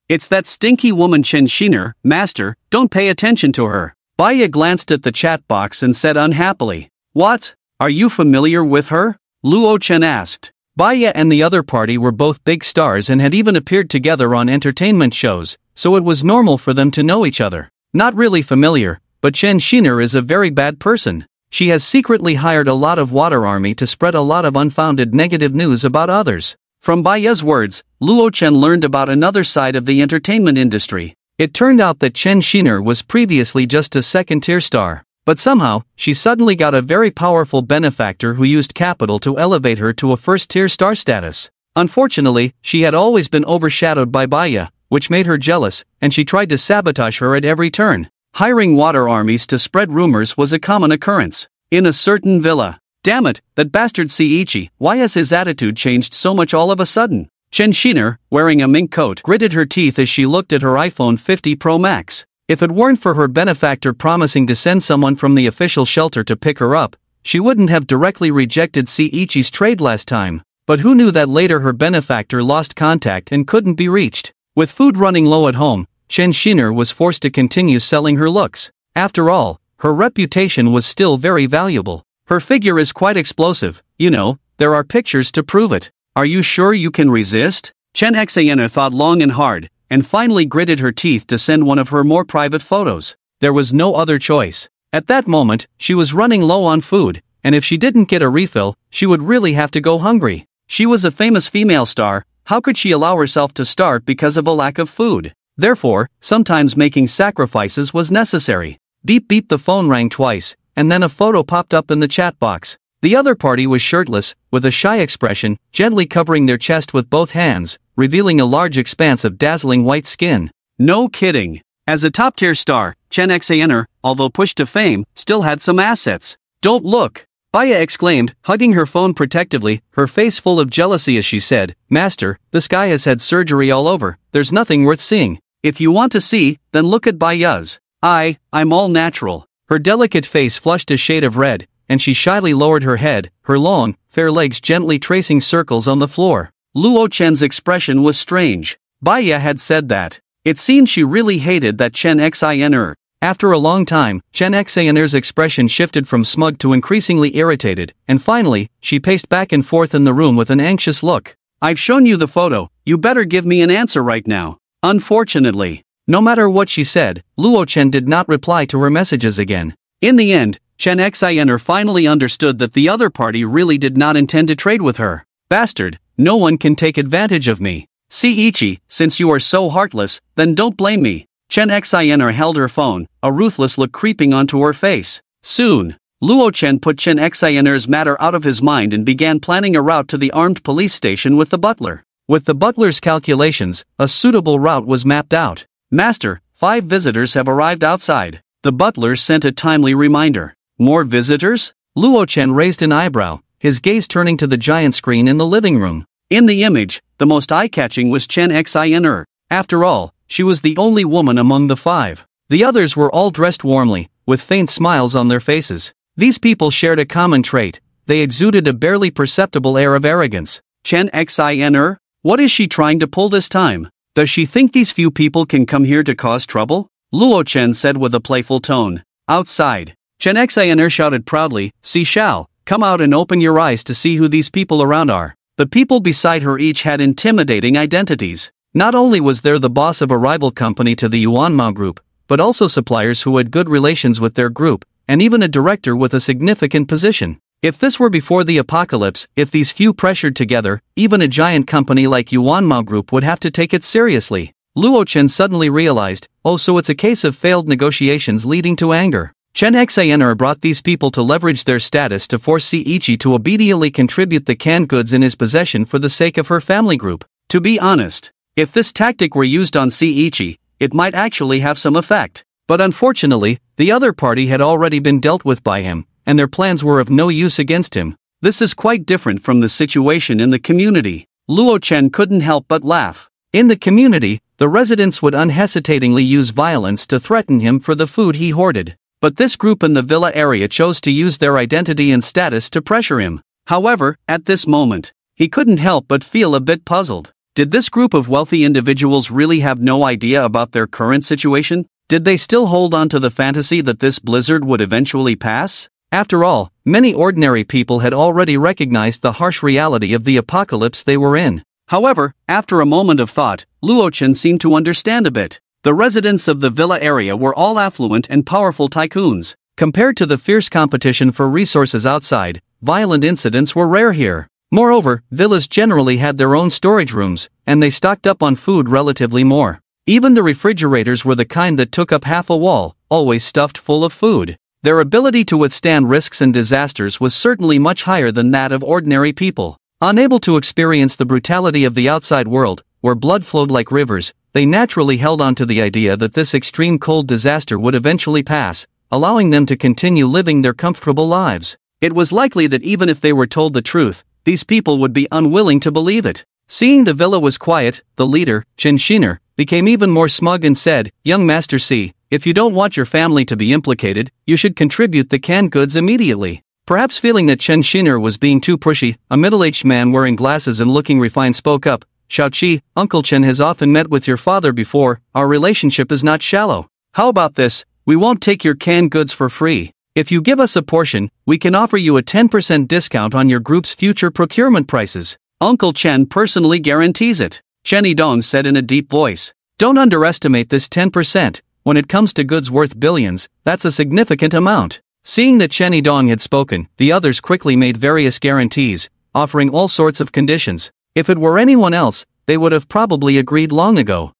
It's that stinky woman Chen Shiner, master, don't pay attention to her. Baya glanced at the chat box and said unhappily, "What? Are you familiar with her?" Luo Chen asked. Baya and the other party were both big stars and had even appeared together on entertainment shows, so it was normal for them to know each other. Not really familiar, but Chen Shiner is a very bad person. She has secretly hired a lot of water army to spread a lot of unfounded negative news about others. From Baya's words, Luo Chen learned about another side of the entertainment industry. It turned out that Chen Shiner was previously just a second-tier star, but somehow, she suddenly got a very powerful benefactor who used capital to elevate her to a first-tier star status. Unfortunately, she had always been overshadowed by Baya, which made her jealous, and she tried to sabotage her at every turn. Hiring water armies to spread rumors was a common occurrence in a certain villa. Damn it, that bastard Seiichi, why has his attitude changed so much all of a sudden? Chen Shiner, wearing a mink coat, gritted her teeth as she looked at her iPhone 50 Pro Max. If it weren't for her benefactor promising to send someone from the official shelter to pick her up, she wouldn't have directly rejected Seiichi's trade last time. But who knew that later her benefactor lost contact and couldn't be reached? With food running low at home, Chen Shiner was forced to continue selling her looks. After all, her reputation was still very valuable. Her figure is quite explosive, you know, there are pictures to prove it. Are you sure you can resist? Chen Xaner thought long and hard, and finally gritted her teeth to send one of her more private photos. There was no other choice. At that moment, she was running low on food, and if she didn't get a refill, she would really have to go hungry. She was a famous female star, how could she allow herself to starve because of a lack of food? Therefore, sometimes making sacrifices was necessary. Beep beep, the phone rang twice, and then a photo popped up in the chat box. The other party was shirtless, with a shy expression, gently covering their chest with both hands, revealing a large expanse of dazzling white skin. No kidding. As a top-tier star, Chen Xaner, although pushed to fame, still had some assets. Don't look! Baya exclaimed, hugging her phone protectively, her face full of jealousy as she said, Master, this guy has had surgery all over, there's nothing worth seeing. If you want to see, then look at Baya's. I'm all natural. Her delicate face flushed a shade of red, and she shyly lowered her head, her long, fair legs gently tracing circles on the floor. Luo Chen's expression was strange. Baya had said that. It seemed she really hated that Chen Xiner. After a long time, Chen Xiner's expression shifted from smug to increasingly irritated, and finally, she paced back and forth in the room with an anxious look. I've shown you the photo, you better give me an answer right now. Unfortunately, no matter what she said, Luo Chen did not reply to her messages again. In the end, Chen Xiner finally understood that the other party really did not intend to trade with her. Bastard, no one can take advantage of me. Seiichi, since you are so heartless, then don't blame me. Chen Xiner held her phone, a ruthless look creeping onto her face. Soon, Luo Chen put Chen Xiner's matter out of his mind and began planning a route to the armed police station with the butler. With the butler's calculations, a suitable route was mapped out. Master, 5 visitors have arrived outside. The butler sent a timely reminder. More visitors? Luo Chen raised an eyebrow, his gaze turning to the giant screen in the living room. In the image, the most eye-catching was Chen Xiner. After all, she was the only woman among the 5. The others were all dressed warmly, with faint smiles on their faces. These people shared a common trait, they exuded a barely perceptible air of arrogance. Chen Xiner? What is she trying to pull this time? Does she think these few people can come here to cause trouble? Luo Chen said with a playful tone. Outside. Chen Xiner shouted proudly, Si Xiao, come out and open your eyes to see who these people around are. The people beside her each had intimidating identities. Not only was there the boss of a rival company to the Yuanmao group, but also suppliers who had good relations with their group, and even a director with a significant position. If this were before the apocalypse, if these few pressured together, even a giant company like Yuanmao Group would have to take it seriously. Luo Chen suddenly realized, oh, so it's a case of failed negotiations leading to anger. Chen Xiner brought these people to leverage their status to force Seiichi to obediently contribute the canned goods in his possession for the sake of her family group. To be honest, if this tactic were used on Seiichi, it might actually have some effect. But unfortunately, the other party had already been dealt with by him, and their plans were of no use against him. This is quite different from the situation in the community. Luo Chen couldn't help but laugh. In the community, the residents would unhesitatingly use violence to threaten him for the food he hoarded. But this group in the villa area chose to use their identity and status to pressure him. However, at this moment, he couldn't help but feel a bit puzzled. Did this group of wealthy individuals really have no idea about their current situation? Did they still hold on to the fantasy that this blizzard would eventually pass? After all, many ordinary people had already recognized the harsh reality of the apocalypse they were in. However, after a moment of thought, Luo Chen seemed to understand a bit. The residents of the villa area were all affluent and powerful tycoons. Compared to the fierce competition for resources outside, violent incidents were rare here. Moreover, villas generally had their own storage rooms, and they stocked up on food relatively more. Even the refrigerators were the kind that took up half a wall, always stuffed full of food. Their ability to withstand risks and disasters was certainly much higher than that of ordinary people. Unable to experience the brutality of the outside world, where blood flowed like rivers, they naturally held on to the idea that this extreme cold disaster would eventually pass, allowing them to continue living their comfortable lives. It was likely that even if they were told the truth, these people would be unwilling to believe it. Seeing the villa was quiet, the leader, Chen Shiner, became even more smug and said, "Young Master C, if you don't want your family to be implicated, you should contribute the canned goods immediately." Perhaps feeling that Chen Shiner was being too pushy, a middle-aged man wearing glasses and looking refined spoke up, "Xiaoqi, Uncle Chen has often met with your father before, our relationship is not shallow. How about this, we won't take your canned goods for free. If you give us a portion, we can offer you a 10% discount on your group's future procurement prices. Uncle Chen personally guarantees it," Chen Yidong said in a deep voice. "Don't underestimate this 10%, when it comes to goods worth billions, that's a significant amount." Seeing that Chen Yidong had spoken, the others quickly made various guarantees, offering all sorts of conditions. If it were anyone else, they would have probably agreed long ago.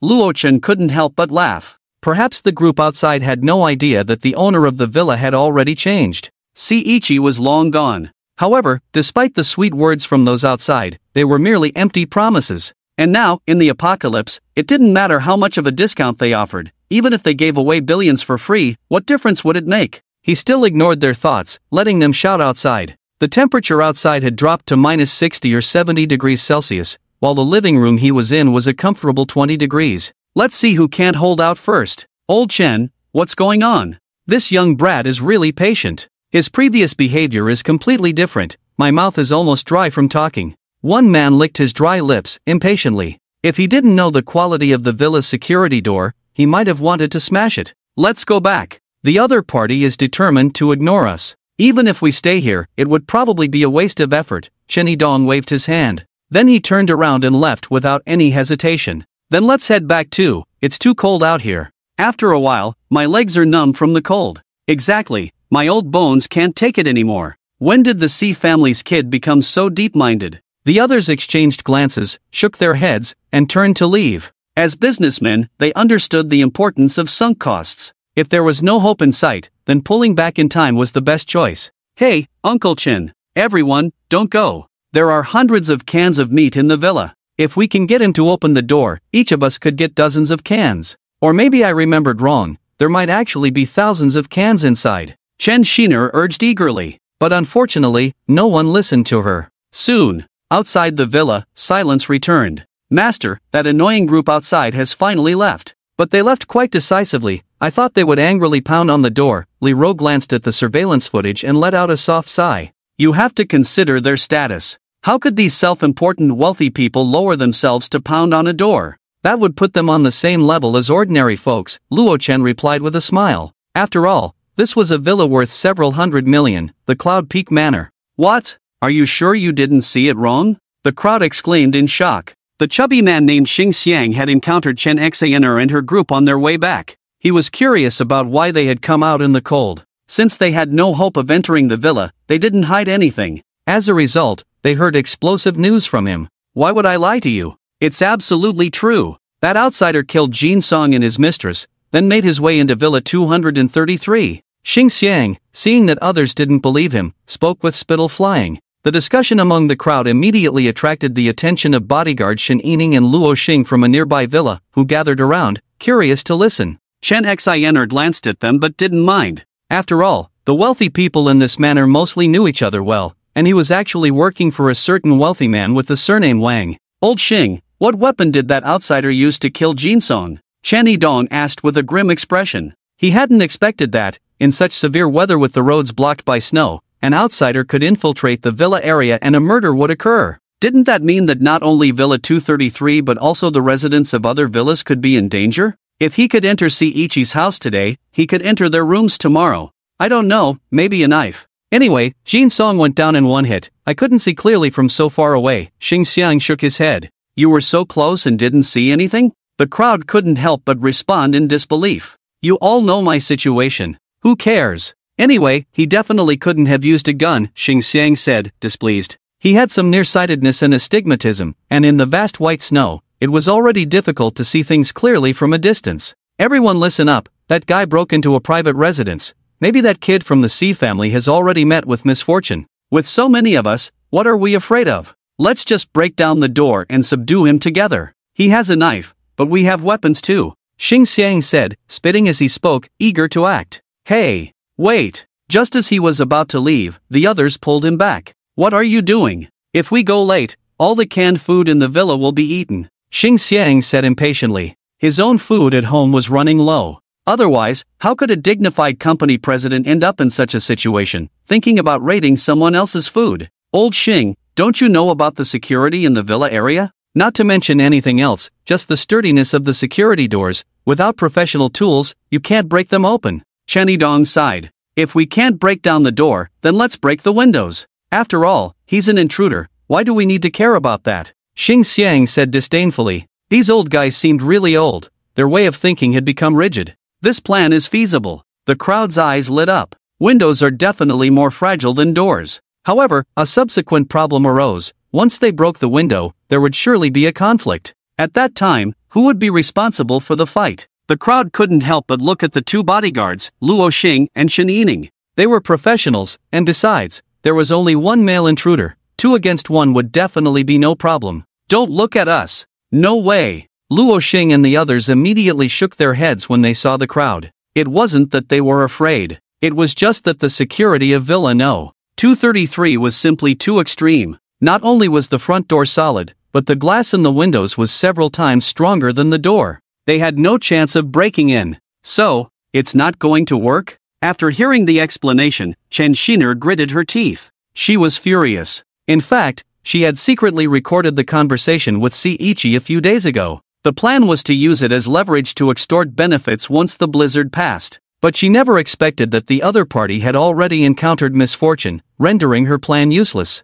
Luo Chen couldn't help but laugh. Perhaps the group outside had no idea that the owner of the villa had already changed. Ichi was long gone. However, despite the sweet words from those outside, they were merely empty promises. And now, in the apocalypse, it didn't matter how much of a discount they offered. Even if they gave away billions for free, what difference would it make? He still ignored their thoughts, letting them shout outside. The temperature outside had dropped to minus 60 or 70 degrees Celsius, while the living room he was in was a comfortable 20 degrees. Let's see who can't hold out first. Old Chen, what's going on? This young brat is really patient. His previous behavior is completely different. My mouth is almost dry from talking. One man licked his dry lips impatiently. If he didn't know the quality of the villa's security door, he might have wanted to smash it. Let's go back. The other party is determined to ignore us. Even if we stay here, it would probably be a waste of effort. Chen Yidong waved his hand. Then he turned around and left without any hesitation. Then let's head back too, it's too cold out here. After a while, my legs are numb from the cold. Exactly, my old bones can't take it anymore. When did the C family's kid become so deep-minded? The others exchanged glances, shook their heads, and turned to leave. As businessmen, they understood the importance of sunk costs. If there was no hope in sight, then pulling back in time was the best choice. Hey, Uncle Chen, everyone, don't go. There are hundreds of cans of meat in the villa. If we can get him to open the door, each of us could get dozens of cans. Or maybe I remembered wrong, there might actually be thousands of cans inside. Chen Shiner urged eagerly, but unfortunately, no one listened to her. Soon, outside the villa, silence returned. Master, that annoying group outside has finally left. But they left quite decisively. I thought they would angrily pound on the door. Li Ro glanced at the surveillance footage and let out a soft sigh. You have to consider their status. How could these self-important wealthy people lower themselves to pound on a door? That would put them on the same level as ordinary folks, Luo Chen replied with a smile. After all, this was a villa worth several hundred million, the Cloud Peak Manor. What? Are you sure you didn't see it wrong? The crowd exclaimed in shock. The chubby man named Xing Xiang had encountered Chen Xaner and her group on their way back. He was curious about why they had come out in the cold. Since they had no hope of entering the villa, they didn't hide anything. As a result, they heard explosive news from him. Why would I lie to you? It's absolutely true. That outsider killed Jin Song and his mistress, then made his way into Villa 233. Xing Xiang, seeing that others didn't believe him, spoke with spittle flying. The discussion among the crowd immediately attracted the attention of bodyguards Shen Yining and Luo Xing from a nearby villa, who gathered around, curious to listen. Chen Xiner glanced at them but didn't mind. After all, the wealthy people in this manor mostly knew each other well, and he was actually working for a certain wealthy man with the surname Wang. Old Xing, what weapon did that outsider use to kill Jinsong? Chen Yidong asked with a grim expression. He hadn't expected that, in such severe weather with the roads blocked by snow, an outsider could infiltrate the villa area and a murder would occur. Didn't that mean that not only Villa 233 but also the residents of other villas could be in danger? If he could enter Ichi's house today, he could enter their rooms tomorrow. I don't know, maybe a knife. Anyway, Jin Song went down in one hit. I couldn't see clearly from so far away. Xing Xiang shook his head. You were so close and didn't see anything? The crowd couldn't help but respond in disbelief. You all know my situation. Who cares? Anyway, he definitely couldn't have used a gun, Xing Xiang said, displeased. He had some nearsightedness and astigmatism, and in the vast white snow, it was already difficult to see things clearly from a distance. Everyone listen up, that guy broke into a private residence. Maybe that kid from the C family has already met with misfortune. With so many of us, What are we afraid of? Let's just break down the door and subdue him together. He has a knife, but we have weapons too, Xing Xiang said, spitting as he spoke, eager to act. Hey, wait. Just as he was about to leave, the others pulled him back. What are you doing? If we go late, all the canned food in the villa will be eaten, Xing Xiang said impatiently. His own food at home was running low. Otherwise, how could a dignified company president end up in such a situation, thinking about raiding someone else's food? Old Xing, don't you know about the security in the villa area? Not to mention anything else, just the sturdiness of the security doors. Without professional tools, you can't break them open. Chen Yidong sighed. If we can't break down the door, then let's break the windows. After all, he's an intruder. Why do we need to care about that? Xing Xiang said disdainfully. These old guys seemed really old. Their way of thinking had become rigid. This plan is feasible. The crowd's eyes lit up. Windows are definitely more fragile than doors. However, a subsequent problem arose. Once they broke the window, there would surely be a conflict. At that time, who would be responsible for the fight? The crowd couldn't help but look at the two bodyguards, Luo Xing and Shen Yining. They were professionals, and besides, there was only one male intruder. 2 against 1 would definitely be no problem. Don't look at us. No way. Luo Xing and the others immediately shook their heads when they saw the crowd. It wasn't that they were afraid. It was just that the security of Villa No. 233 was simply too extreme. Not only was the front door solid, but the glass in the windows was several times stronger than the door. They had no chance of breaking in. So, it's not going to work? After hearing the explanation, Chen Xiner gritted her teeth. She was furious. In fact, she had secretly recorded the conversation with Ichi a few days ago. The plan was to use it as leverage to extort benefits once the blizzard passed. But she never expected that the other party had already encountered misfortune, rendering her plan useless.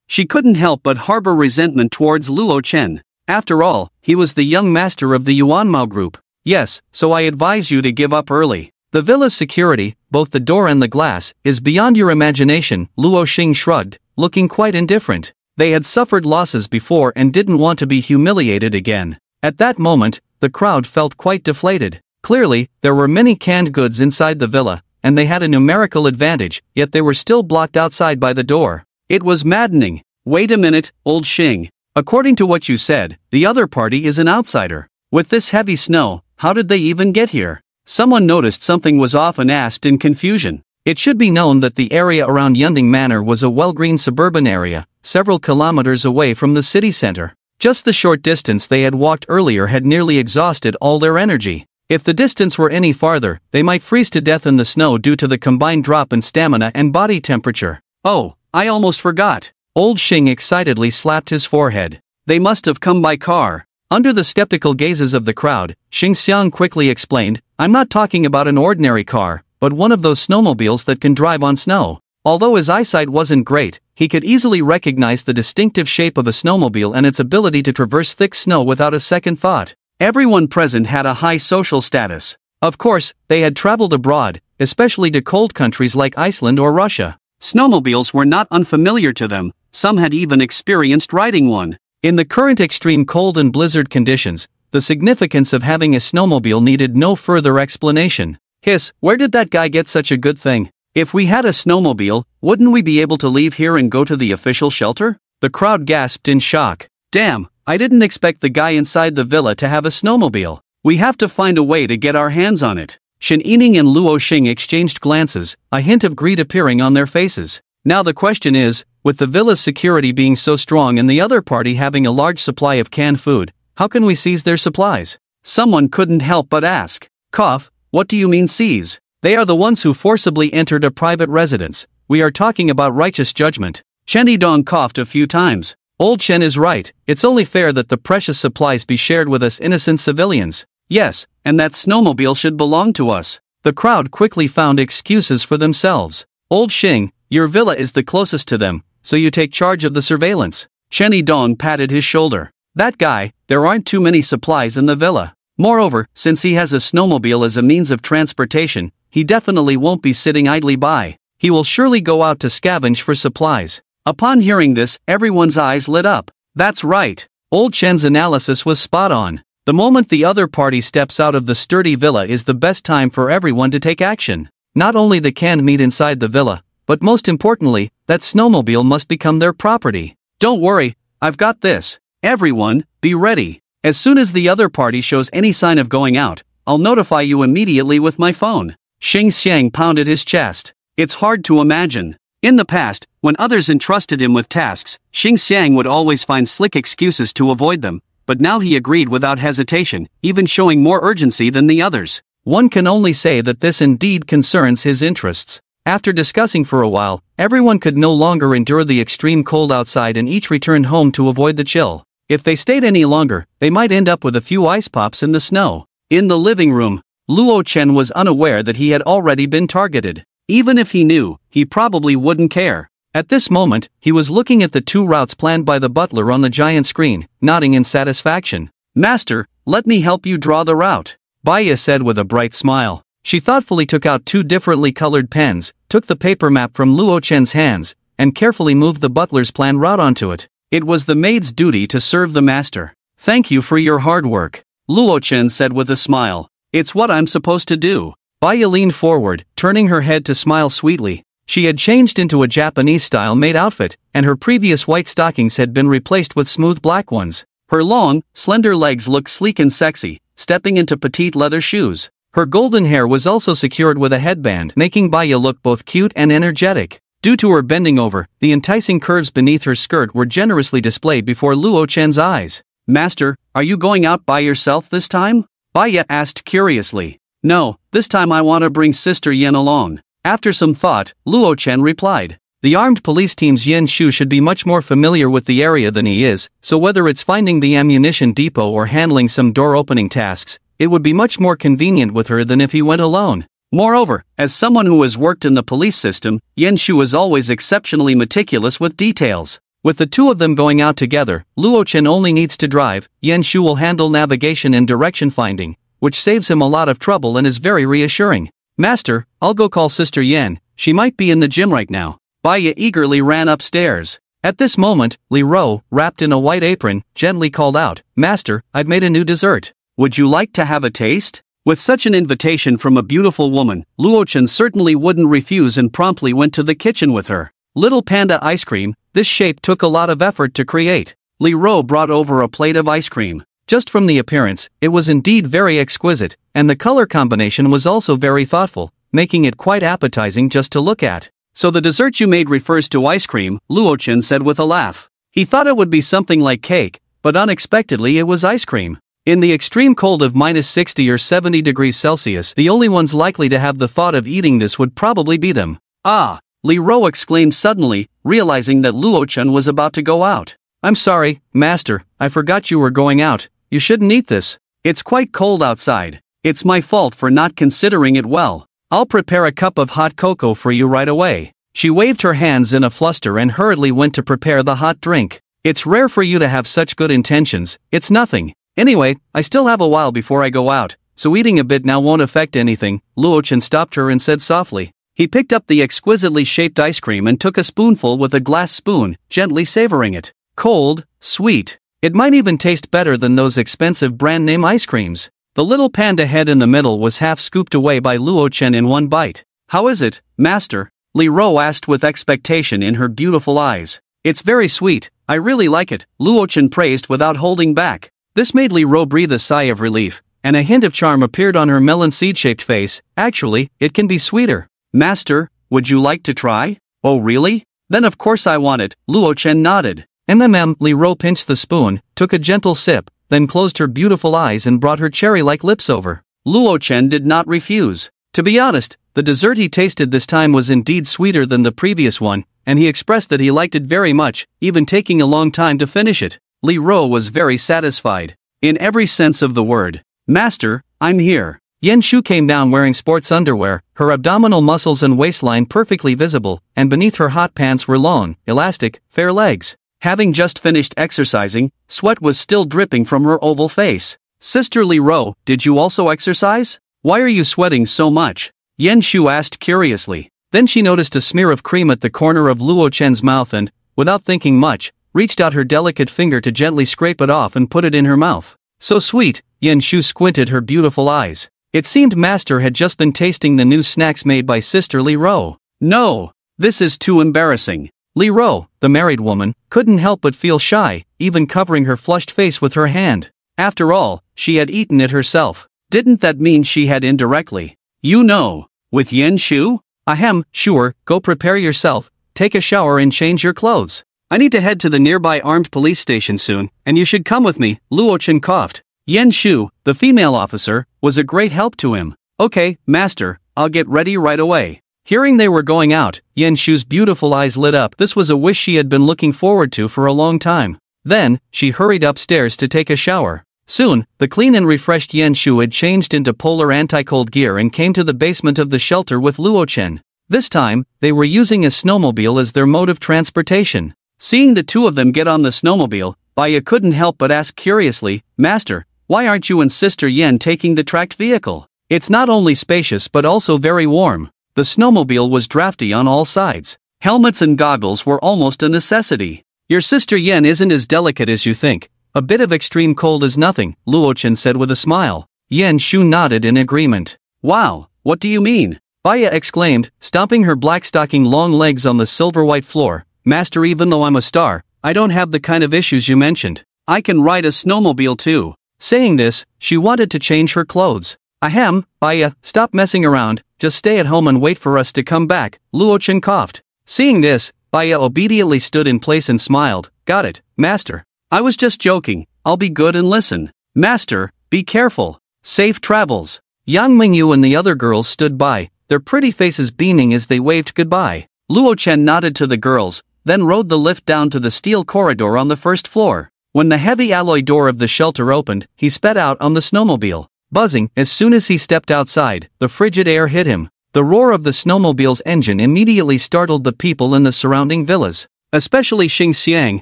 She couldn't help but harbor resentment towards Luo Chen. After all, he was the young master of the Yuanmao group. Yes, so I advise you to give up early. The villa's security, both the door and the glass, is beyond your imagination, Luo Xing shrugged, looking quite indifferent. They had suffered losses before and didn't want to be humiliated again. At that moment, the crowd felt quite deflated. Clearly, there were many canned goods inside the villa, and they had a numerical advantage, yet they were still blocked outside by the door. It was maddening. Wait a minute, old Xing. According to what you said, the other party is an outsider. With this heavy snow, how did they even get here? Someone noticed something was off and asked in confusion. It should be known that the area around Yunding Manor was a well-greened suburban area, several kilometers away from the city center. Just the short distance they had walked earlier had nearly exhausted all their energy. If the distance were any farther, they might freeze to death in the snow due to the combined drop in stamina and body temperature. Oh, I almost forgot. Old Xing excitedly slapped his forehead. They must have come by car. Under the skeptical gazes of the crowd, Xing Xiang quickly explained, I'm not talking about an ordinary car, but one of those snowmobiles that can drive on snow. Although his eyesight wasn't great, he could easily recognize the distinctive shape of a snowmobile and its ability to traverse thick snow without a second thought. Everyone present had a high social status. Of course, they had traveled abroad, especially to cold countries like Iceland or Russia. Snowmobiles were not unfamiliar to them. Some had even experienced riding one. In the current extreme cold and blizzard conditions, the significance of having a snowmobile needed no further explanation. Hiss, where did that guy get such a good thing? If we had a snowmobile, wouldn't we be able to leave here and go to the official shelter? The crowd gasped in shock. Damn, I didn't expect the guy inside the villa to have a snowmobile. We have to find a way to get our hands on it. Shen Yining and Luo Xing exchanged glances, a hint of greed appearing on their faces. Now the question is, with the villa's security being so strong and the other party having a large supply of canned food, how can we seize their supplies? Someone couldn't help but ask. Cough, what do you mean seize? They are the ones who forcibly entered a private residence. We are talking about righteous judgment. Chen Yidong coughed a few times. Old Chen is right, it's only fair that the precious supplies be shared with us innocent civilians. Yes, and that snowmobile should belong to us. The crowd quickly found excuses for themselves. Old Xing, your villa is the closest to them, so you take charge of the surveillance. Chen Yidong patted his shoulder. That guy, there aren't too many supplies in the villa. Moreover, since he has a snowmobile as a means of transportation, he definitely won't be sitting idly by. He will surely go out to scavenge for supplies. Upon hearing this, everyone's eyes lit up. That's right. Old Chen's analysis was spot on. The moment the other party steps out of the sturdy villa is the best time for everyone to take action. Not only the canned meat inside the villa, but most importantly, that snowmobile must become their property. Don't worry, I've got this. Everyone, be ready. As soon as the other party shows any sign of going out, I'll notify you immediately with my phone. Xing Xiang pounded his chest. It's hard to imagine. In the past, when others entrusted him with tasks, Xing Xiang would always find slick excuses to avoid them, but now he agreed without hesitation, even showing more urgency than the others. One can only say that this indeed concerns his interests. After discussing for a while, everyone could no longer endure the extreme cold outside and each returned home to avoid the chill. If they stayed any longer, they might end up with a few ice pops in the snow. In the living room, Luo Chen was unaware that he had already been targeted. Even if he knew, he probably wouldn't care. At this moment, he was looking at the 2 routes planned by the butler on the giant screen, nodding in satisfaction. Master, let me help you draw the route, Baya said with a bright smile. She thoughtfully took out 2 differently colored pens, took the paper map from Luo Chen's hands, and carefully moved the butler's planned route onto it. It was the maid's duty to serve the master. Thank you for your hard work, Luo Chen said with a smile. It's what I'm supposed to do. Baya leaned forward, turning her head to smile sweetly. She had changed into a Japanese-style maid outfit, and her previous white stockings had been replaced with smooth black ones. Her long, slender legs looked sleek and sexy, stepping into petite leather shoes. Her golden hair was also secured with a headband, making Baya look both cute and energetic. Due to her bending over, the enticing curves beneath her skirt were generously displayed before Luo Chen's eyes. Master, are you going out by yourself this time? Baya asked curiously. No, this time I want to bring Sister Yen along. After some thought, Luo Chen replied. The armed police team's Yen Shu should be much more familiar with the area than he is, so whether it's finding the ammunition depot or handling some door-opening tasks, it would be much more convenient with her than if he went alone. Moreover, as someone who has worked in the police system, Yen Shu is always exceptionally meticulous with details. With the 2 of them going out together, Luo Chen only needs to drive, Yen Shu will handle navigation and direction finding, which saves him a lot of trouble and is very reassuring. Master, I'll go call Sister Yen, she might be in the gym right now. Baya eagerly ran upstairs. At this moment, Li Ro, wrapped in a white apron, gently called out, Master, I've made a new dessert. Would you like to have a taste? With such an invitation from a beautiful woman, Luo Chen certainly wouldn't refuse and promptly went to the kitchen with her. Little panda ice cream, this shape took a lot of effort to create. Li Ro brought over a plate of ice cream. Just from the appearance, it was indeed very exquisite, and the color combination was also very thoughtful, making it quite appetizing just to look at. So the dessert you made refers to ice cream, Luo Chen said with a laugh. He thought it would be something like cake, but unexpectedly it was ice cream. In the extreme cold of -60 or 70 degrees Celsius, the only ones likely to have the thought of eating this would probably be them. Ah! Li Ro exclaimed suddenly, realizing that Luo Chen was about to go out. I'm sorry, Master, I forgot you were going out. You shouldn't eat this. It's quite cold outside. It's my fault for not considering it well. I'll prepare a cup of hot cocoa for you right away. She waved her hands in a fluster and hurriedly went to prepare the hot drink. It's rare for you to have such good intentions, it's nothing. Anyway, I still have a while before I go out, so eating a bit now won't affect anything. Luo Chen stopped her and said softly. He picked up the exquisitely shaped ice cream and took a spoonful with a glass spoon, gently savoring it. Cold, sweet. It might even taste better than those expensive brand-name ice creams. The little panda head in the middle was half scooped away by Luo Chen in one bite. How is it, Master? Li Ro asked with expectation in her beautiful eyes. It's very sweet, I really like it, Luo Chen praised without holding back. This made Li Ro breathe a sigh of relief, and a hint of charm appeared on her melon seed-shaped face. Actually, it can be sweeter. Master, would you like to try? Oh really? Then of course I want it, Luo Chen nodded. Li Ro pinched the spoon, took a gentle sip, then closed her beautiful eyes and brought her cherry-like lips over. Luo Chen did not refuse. To be honest, the dessert he tasted this time was indeed sweeter than the previous one, and he expressed that he liked it very much, even taking a long time to finish it. Li Ro was very satisfied. In every sense of the word. Master, I'm here. Yen Shu came down wearing sports underwear, her abdominal muscles and waistline perfectly visible, and beneath her hot pants were long, elastic, fair legs. Having just finished exercising, sweat was still dripping from her oval face. Sister Li Ro, did you also exercise? Why are you sweating so much? Yen Shu asked curiously. Then she noticed a smear of cream at the corner of Luo Chen's mouth and, without thinking much, reached out her delicate finger to gently scrape it off and put it in her mouth. So sweet, Yen Shu squinted her beautiful eyes. It seemed Master had just been tasting the new snacks made by Sister Li Ro. No! This is too embarrassing. Li Ro, the married woman, couldn't help but feel shy, even covering her flushed face with her hand. After all, she had eaten it herself. Didn't that mean she had indirectly? You know, with Yen Shu? Ahem, sure, go prepare yourself, take a shower and change your clothes. I need to head to the nearby armed police station soon, and you should come with me, Luo Chen coughed. Yen Shu, the female officer, was a great help to him. Okay, master, I'll get ready right away. Hearing they were going out, Yen Shu's beautiful eyes lit up. This was a wish she had been looking forward to for a long time. Then, she hurried upstairs to take a shower. Soon, the clean and refreshed Yen Shu had changed into polar anti-cold gear and came to the basement of the shelter with Luo Chen. This time, they were using a snowmobile as their mode of transportation. Seeing the two of them get on the snowmobile, Baya couldn't help but ask curiously, Master, why aren't you and Sister Yen taking the tracked vehicle? It's not only spacious but also very warm. The snowmobile was drafty on all sides. Helmets and goggles were almost a necessity. Your Sister Yen isn't as delicate as you think. A bit of extreme cold is nothing, Luo Chen said with a smile. Yen Shu nodded in agreement. Wow, what do you mean? Baya exclaimed, stomping her black-stocking long legs on the silver-white floor. Master, even though I'm a star, I don't have the kind of issues you mentioned. I can ride a snowmobile too. Saying this, she wanted to change her clothes. Ahem, Baya, stop messing around, just stay at home and wait for us to come back, Luo Chen coughed. Seeing this, Baya obediently stood in place and smiled. Got it, Master. I was just joking, I'll be good and listen. Master, be careful. Safe travels. Yang Mingyu and the other girls stood by, their pretty faces beaming as they waved goodbye. Luo Chen nodded to the girls, then rode the lift down to the steel corridor on the first floor. When the heavy alloy door of the shelter opened, he sped out on the snowmobile. Buzzing, as soon as he stepped outside, the frigid air hit him. The roar of the snowmobile's engine immediately startled the people in the surrounding villas. Especially Xing Xiang,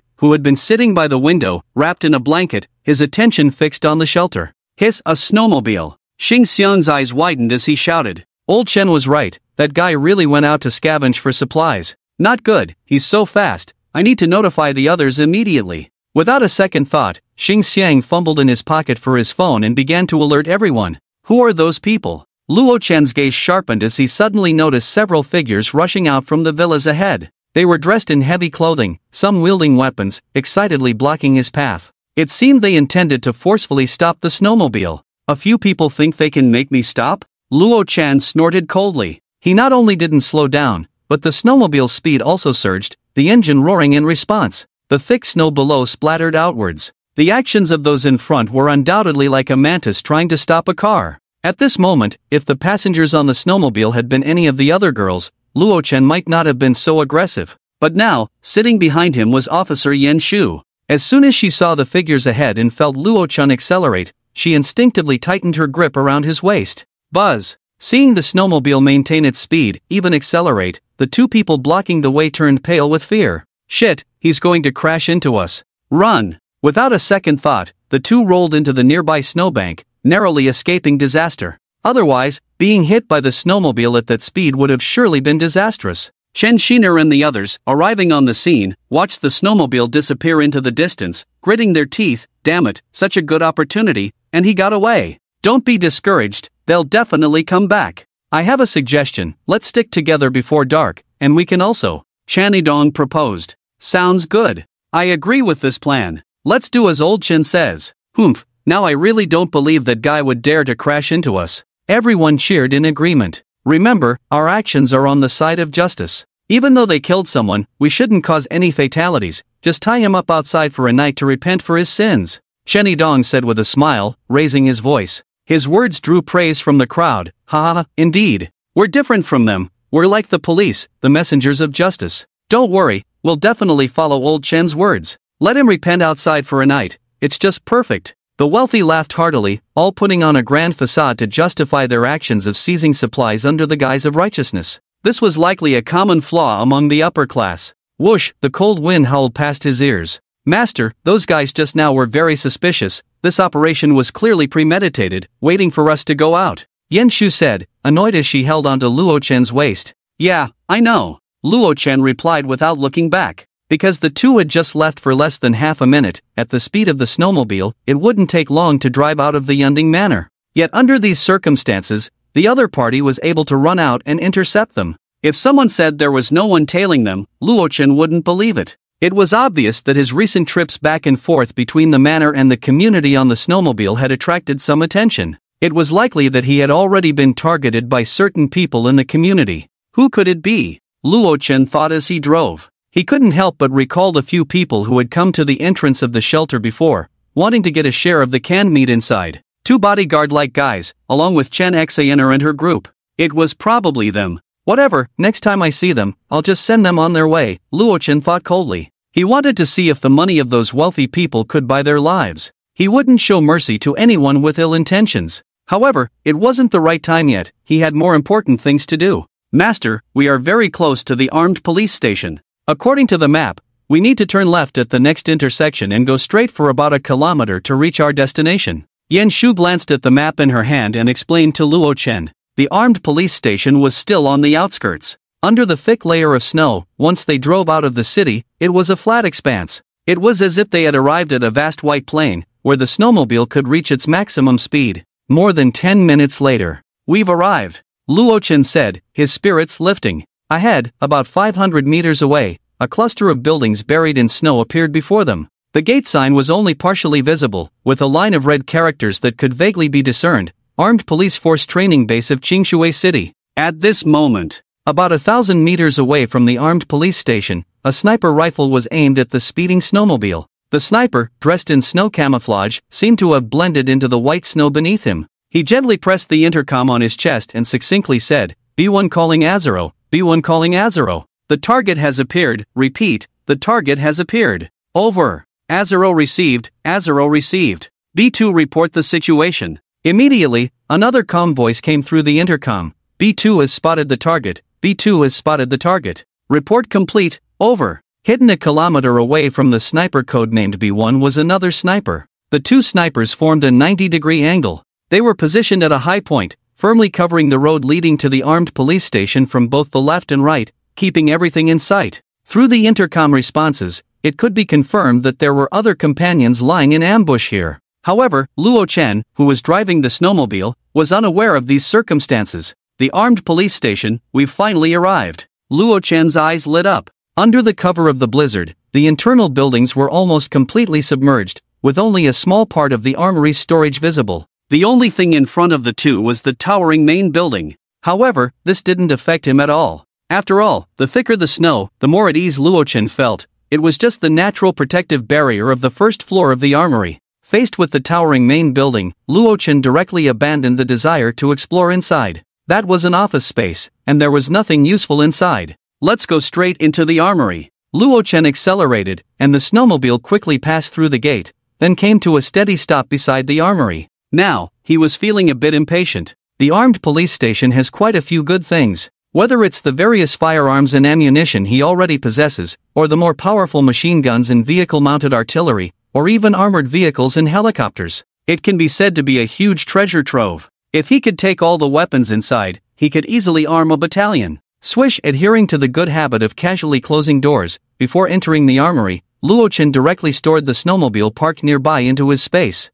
who had been sitting by the window, wrapped in a blanket, his attention fixed on the shelter. Hiss, a snowmobile. Xing Xiang's eyes widened as he shouted. Old Chen was right, that guy really went out to scavenge for supplies. Not good, he's so fast, I need to notify the others immediately. Without a second thought, Xing Xiang fumbled in his pocket for his phone and began to alert everyone. Who are those people? Luo Chen's gaze sharpened as he suddenly noticed several figures rushing out from the villas ahead. They were dressed in heavy clothing, some wielding weapons, excitedly blocking his path. It seemed they intended to forcefully stop the snowmobile. A few people think they can make me stop? Luo Chen snorted coldly. He not only didn't slow down, but the snowmobile's speed also surged, the engine roaring in response. The thick snow below splattered outwards. The actions of those in front were undoubtedly like a mantis trying to stop a car. At this moment, if the passengers on the snowmobile had been any of the other girls, Luo Chen might not have been so aggressive. But now, sitting behind him was Officer Yen Shu. As soon as she saw the figures ahead and felt Luo Chen accelerate, she instinctively tightened her grip around his waist. Buzz! Seeing the snowmobile maintain its speed, even accelerate, the two people blocking the way turned pale with fear. Shit, he's going to crash into us. Run! Without a second thought, the two rolled into the nearby snowbank, narrowly escaping disaster. Otherwise, being hit by the snowmobile at that speed would have surely been disastrous. Chen Shiner and the others, arriving on the scene, watched the snowmobile disappear into the distance, gritting their teeth. Damn it, such a good opportunity, and he got away. Don't be discouraged, they'll definitely come back. I have a suggestion, let's stick together before dark, and we can also. Chanidong proposed. Sounds good. I agree with this plan. Let's do as old Chen says. Humph, now I really don't believe that guy would dare to crash into us. Everyone cheered in agreement. Remember, our actions are on the side of justice. Even though they killed someone, we shouldn't cause any fatalities, just tie him up outside for a night to repent for his sins. Chanidong said with a smile, raising his voice. His words drew praise from the crowd. Ha ha, indeed. We're different from them. We're like the police, the messengers of justice. Don't worry, we'll definitely follow old Chen's words. Let him repent outside for a night. It's just perfect. The wealthy laughed heartily, all putting on a grand facade to justify their actions of seizing supplies under the guise of righteousness. This was likely a common flaw among the upper class. Whoosh, the cold wind howled past his ears. Master, those guys just now were very suspicious. This operation was clearly premeditated, waiting for us to go out. Yen Shu said, annoyed as she held onto Luo Chen's waist. Yeah, I know. Luo Chen replied without looking back. Because the two had just left for less than half a minute, at the speed of the snowmobile, it wouldn't take long to drive out of the Yunding Manor. Yet under these circumstances, the other party was able to run out and intercept them. If someone said there was no one tailing them, Luochen wouldn't believe it. It was obvious that his recent trips back and forth between the manor and the community on the snowmobile had attracted some attention. It was likely that he had already been targeted by certain people in the community. Who could it be? Luochen thought as he drove. He couldn't help but recall the few people who had come to the entrance of the shelter before, wanting to get a share of the canned meat inside. Two bodyguard-like guys, along with Chen Xaner and her group. It was probably them. Whatever, next time I see them, I'll just send them on their way, Luochen thought coldly. He wanted to see if the money of those wealthy people could buy their lives. He wouldn't show mercy to anyone with ill intentions. However, it wasn't the right time yet, he had more important things to do. Master, we are very close to the armed police station. According to the map, we need to turn left at the next intersection and go straight for about a kilometer to reach our destination. Yan Shu glanced at the map in her hand and explained to Luochen. The armed police station was still on the outskirts. Under the thick layer of snow, once they drove out of the city, it was a flat expanse. It was as if they had arrived at a vast white plain, where the snowmobile could reach its maximum speed. More than 10 minutes later. We've arrived, Luochen said, his spirits lifting. Ahead, about 500 meters away, a cluster of buildings buried in snow appeared before them. The gate sign was only partially visible, with a line of red characters that could vaguely be discerned. Armed Police Force Training Base of Qingshui City. At this moment, about 1,000 meters away from the armed police station, a sniper rifle was aimed at the speeding snowmobile. The sniper, dressed in snow camouflage, seemed to have blended into the white snow beneath him. He gently pressed the intercom on his chest and succinctly said, B1 calling Azuro, B1 calling Azuro. The target has appeared, repeat, the target has appeared. Over. Azuro received, Azuro received. B2 report the situation. Immediately, another calm voice came through the intercom. B2 has spotted the target, B2 has spotted the target. Report complete, over. Hidden a kilometer away from the sniper codenamed B1 was another sniper. The two snipers formed a 90-degree angle. They were positioned at a high point, firmly covering the road leading to the armed police station from both the left and right, keeping everything in sight. Through the intercom responses, it could be confirmed that there were other companions lying in ambush here. However, Luochen, who was driving the snowmobile, was unaware of these circumstances. The armed police station, we've finally arrived. Luochen's eyes lit up. Under the cover of the blizzard, the internal buildings were almost completely submerged, with only a small part of the armory's storage visible. The only thing in front of the two was the towering main building. However, this didn't affect him at all. After all, the thicker the snow, the more at ease Luochen felt. It was just the natural protective barrier of the first floor of the armory. Faced with the towering main building, Luochen directly abandoned the desire to explore inside. That was an office space, and there was nothing useful inside. Let's go straight into the armory. Luochen accelerated, and the snowmobile quickly passed through the gate, then came to a steady stop beside the armory. Now, he was feeling a bit impatient. The armed police station has quite a few good things. Whether it's the various firearms and ammunition he already possesses, or the more powerful machine guns and vehicle-mounted artillery, or even armored vehicles and helicopters, it can be said to be a huge treasure trove. If he could take all the weapons inside, he could easily arm a battalion. Swish. Adhering to the good habit of casually closing doors, before entering the armory, Luochen directly stored the snowmobile parked nearby into his space.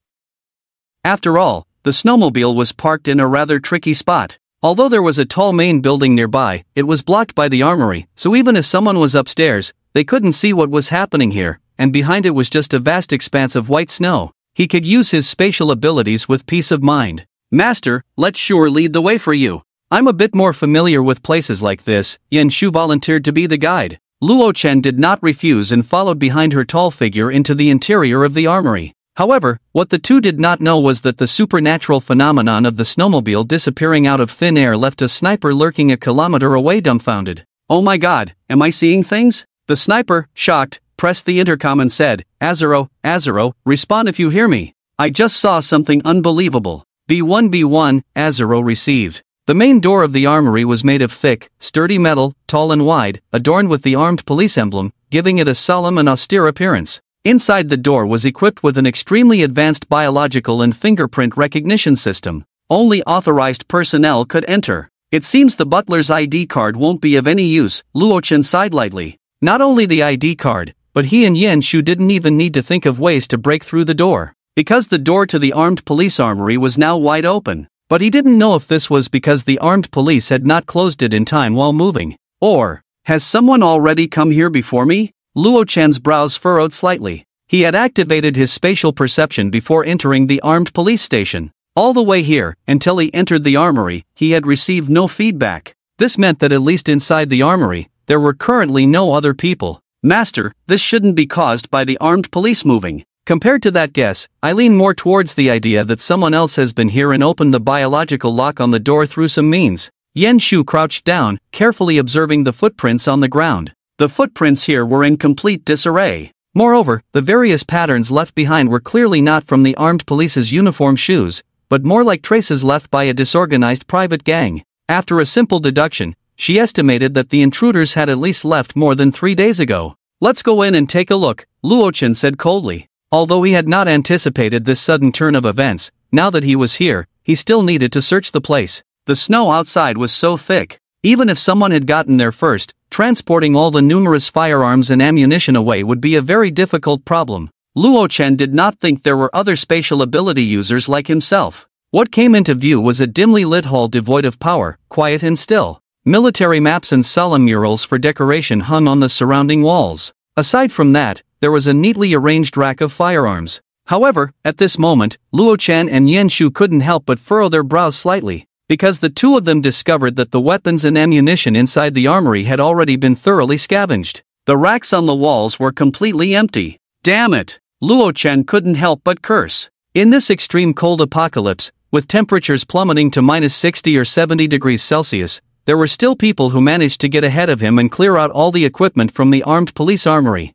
After all, the snowmobile was parked in a rather tricky spot. Although there was a tall main building nearby, it was blocked by the armory, so even if someone was upstairs, they couldn't see what was happening here, and behind it was just a vast expanse of white snow. He could use his spatial abilities with peace of mind. Master, let's sure lead the way for you. I'm a bit more familiar with places like this. Yan Shu volunteered to be the guide. Luochen did not refuse and followed behind her tall figure into the interior of the armory. However, what the two did not know was that the supernatural phenomenon of the snowmobile disappearing out of thin air left a sniper lurking a kilometer away dumbfounded. Oh my god, am I seeing things? The sniper, shocked, pressed the intercom and said, Azuro, Azuro, respond if you hear me. I just saw something unbelievable. B1, Azuro received. The main door of the armory was made of thick, sturdy metal, tall and wide, adorned with the armed police emblem, giving it a solemn and austere appearance. Inside the door was equipped with an extremely advanced biological and fingerprint recognition system. Only authorized personnel could enter. It seems the butler's ID card won't be of any use, Luochen sighed lightly. Not only the ID card, but he and Yan Shu didn't even need to think of ways to break through the door. Because the door to the armed police armory was now wide open. But he didn't know if this was because the armed police had not closed it in time while moving. Or, has someone already come here before me? Luo Chen's brows furrowed slightly. He had activated his spatial perception before entering the armed police station. All the way here, until he entered the armory, he had received no feedback. This meant that at least inside the armory, there were currently no other people. Master, this shouldn't be caused by the armed police moving. Compared to that guess, I lean more towards the idea that someone else has been here and opened the biological lock on the door through some means. Yan Shu crouched down, carefully observing the footprints on the ground. The footprints here were in complete disarray. Moreover, the various patterns left behind were clearly not from the armed police's uniform shoes, but more like traces left by a disorganized private gang. After a simple deduction, she estimated that the intruders had at least left more than 3 days ago. Let's go in and take a look, Luo Chen said coldly. Although he had not anticipated this sudden turn of events, now that he was here, he still needed to search the place. The snow outside was so thick. Even if someone had gotten there first, transporting all the numerous firearms and ammunition away would be a very difficult problem. Luo Chen did not think there were other spatial ability users like himself. What came into view was a dimly lit hall devoid of power, quiet and still. Military maps and solemn murals for decoration hung on the surrounding walls. Aside from that, there was a neatly arranged rack of firearms. However, at this moment, Luo Chen and Yan Shu couldn't help but furrow their brows slightly, because the two of them discovered that the weapons and ammunition inside the armory had already been thoroughly scavenged. The racks on the walls were completely empty. Damn it! Luo Chen couldn't help but curse. In this extreme cold apocalypse, with temperatures plummeting to -60 or 70 degrees Celsius, there were still people who managed to get ahead of him and clear out all the equipment from the armed police armory.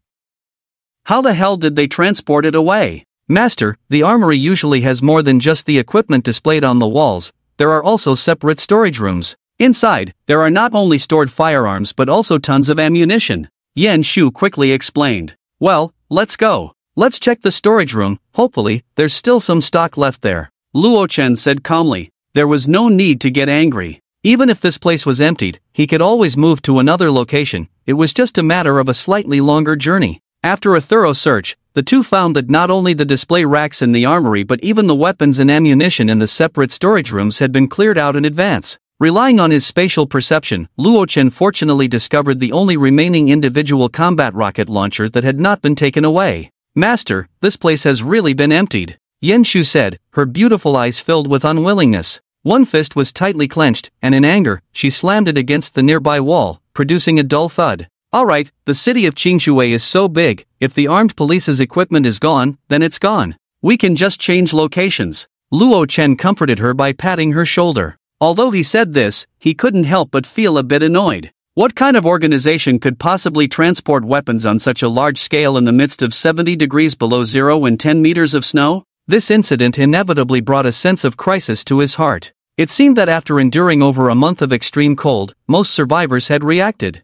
How the hell did they transport it away? Master, the armory usually has more than just the equipment displayed on the walls. There are also separate storage rooms. Inside, there are not only stored firearms but also tons of ammunition. Yan Shu quickly explained. Well, let's go. Let's check the storage room. Hopefully, there's still some stock left there. Luo Chen said calmly. There was no need to get angry. Even if this place was emptied, he could always move to another location. It was just a matter of a slightly longer journey. After a thorough search, the two found that not only the display racks in the armory but even the weapons and ammunition in the separate storage rooms had been cleared out in advance. Relying on his spatial perception, Luo Chen fortunately discovered the only remaining individual combat rocket launcher that had not been taken away. Master, this place has really been emptied, Yan Shu said, her beautiful eyes filled with unwillingness. One fist was tightly clenched, and in anger, she slammed it against the nearby wall, producing a dull thud. Alright, the city of Qingshui is so big, if the armed police's equipment is gone, then it's gone. We can just change locations. Luo Chen comforted her by patting her shoulder. Although he said this, he couldn't help but feel a bit annoyed. What kind of organization could possibly transport weapons on such a large scale in the midst of 70 degrees below zero and 10 meters of snow? This incident inevitably brought a sense of crisis to his heart. It seemed that after enduring over a month of extreme cold, most survivors had reacted.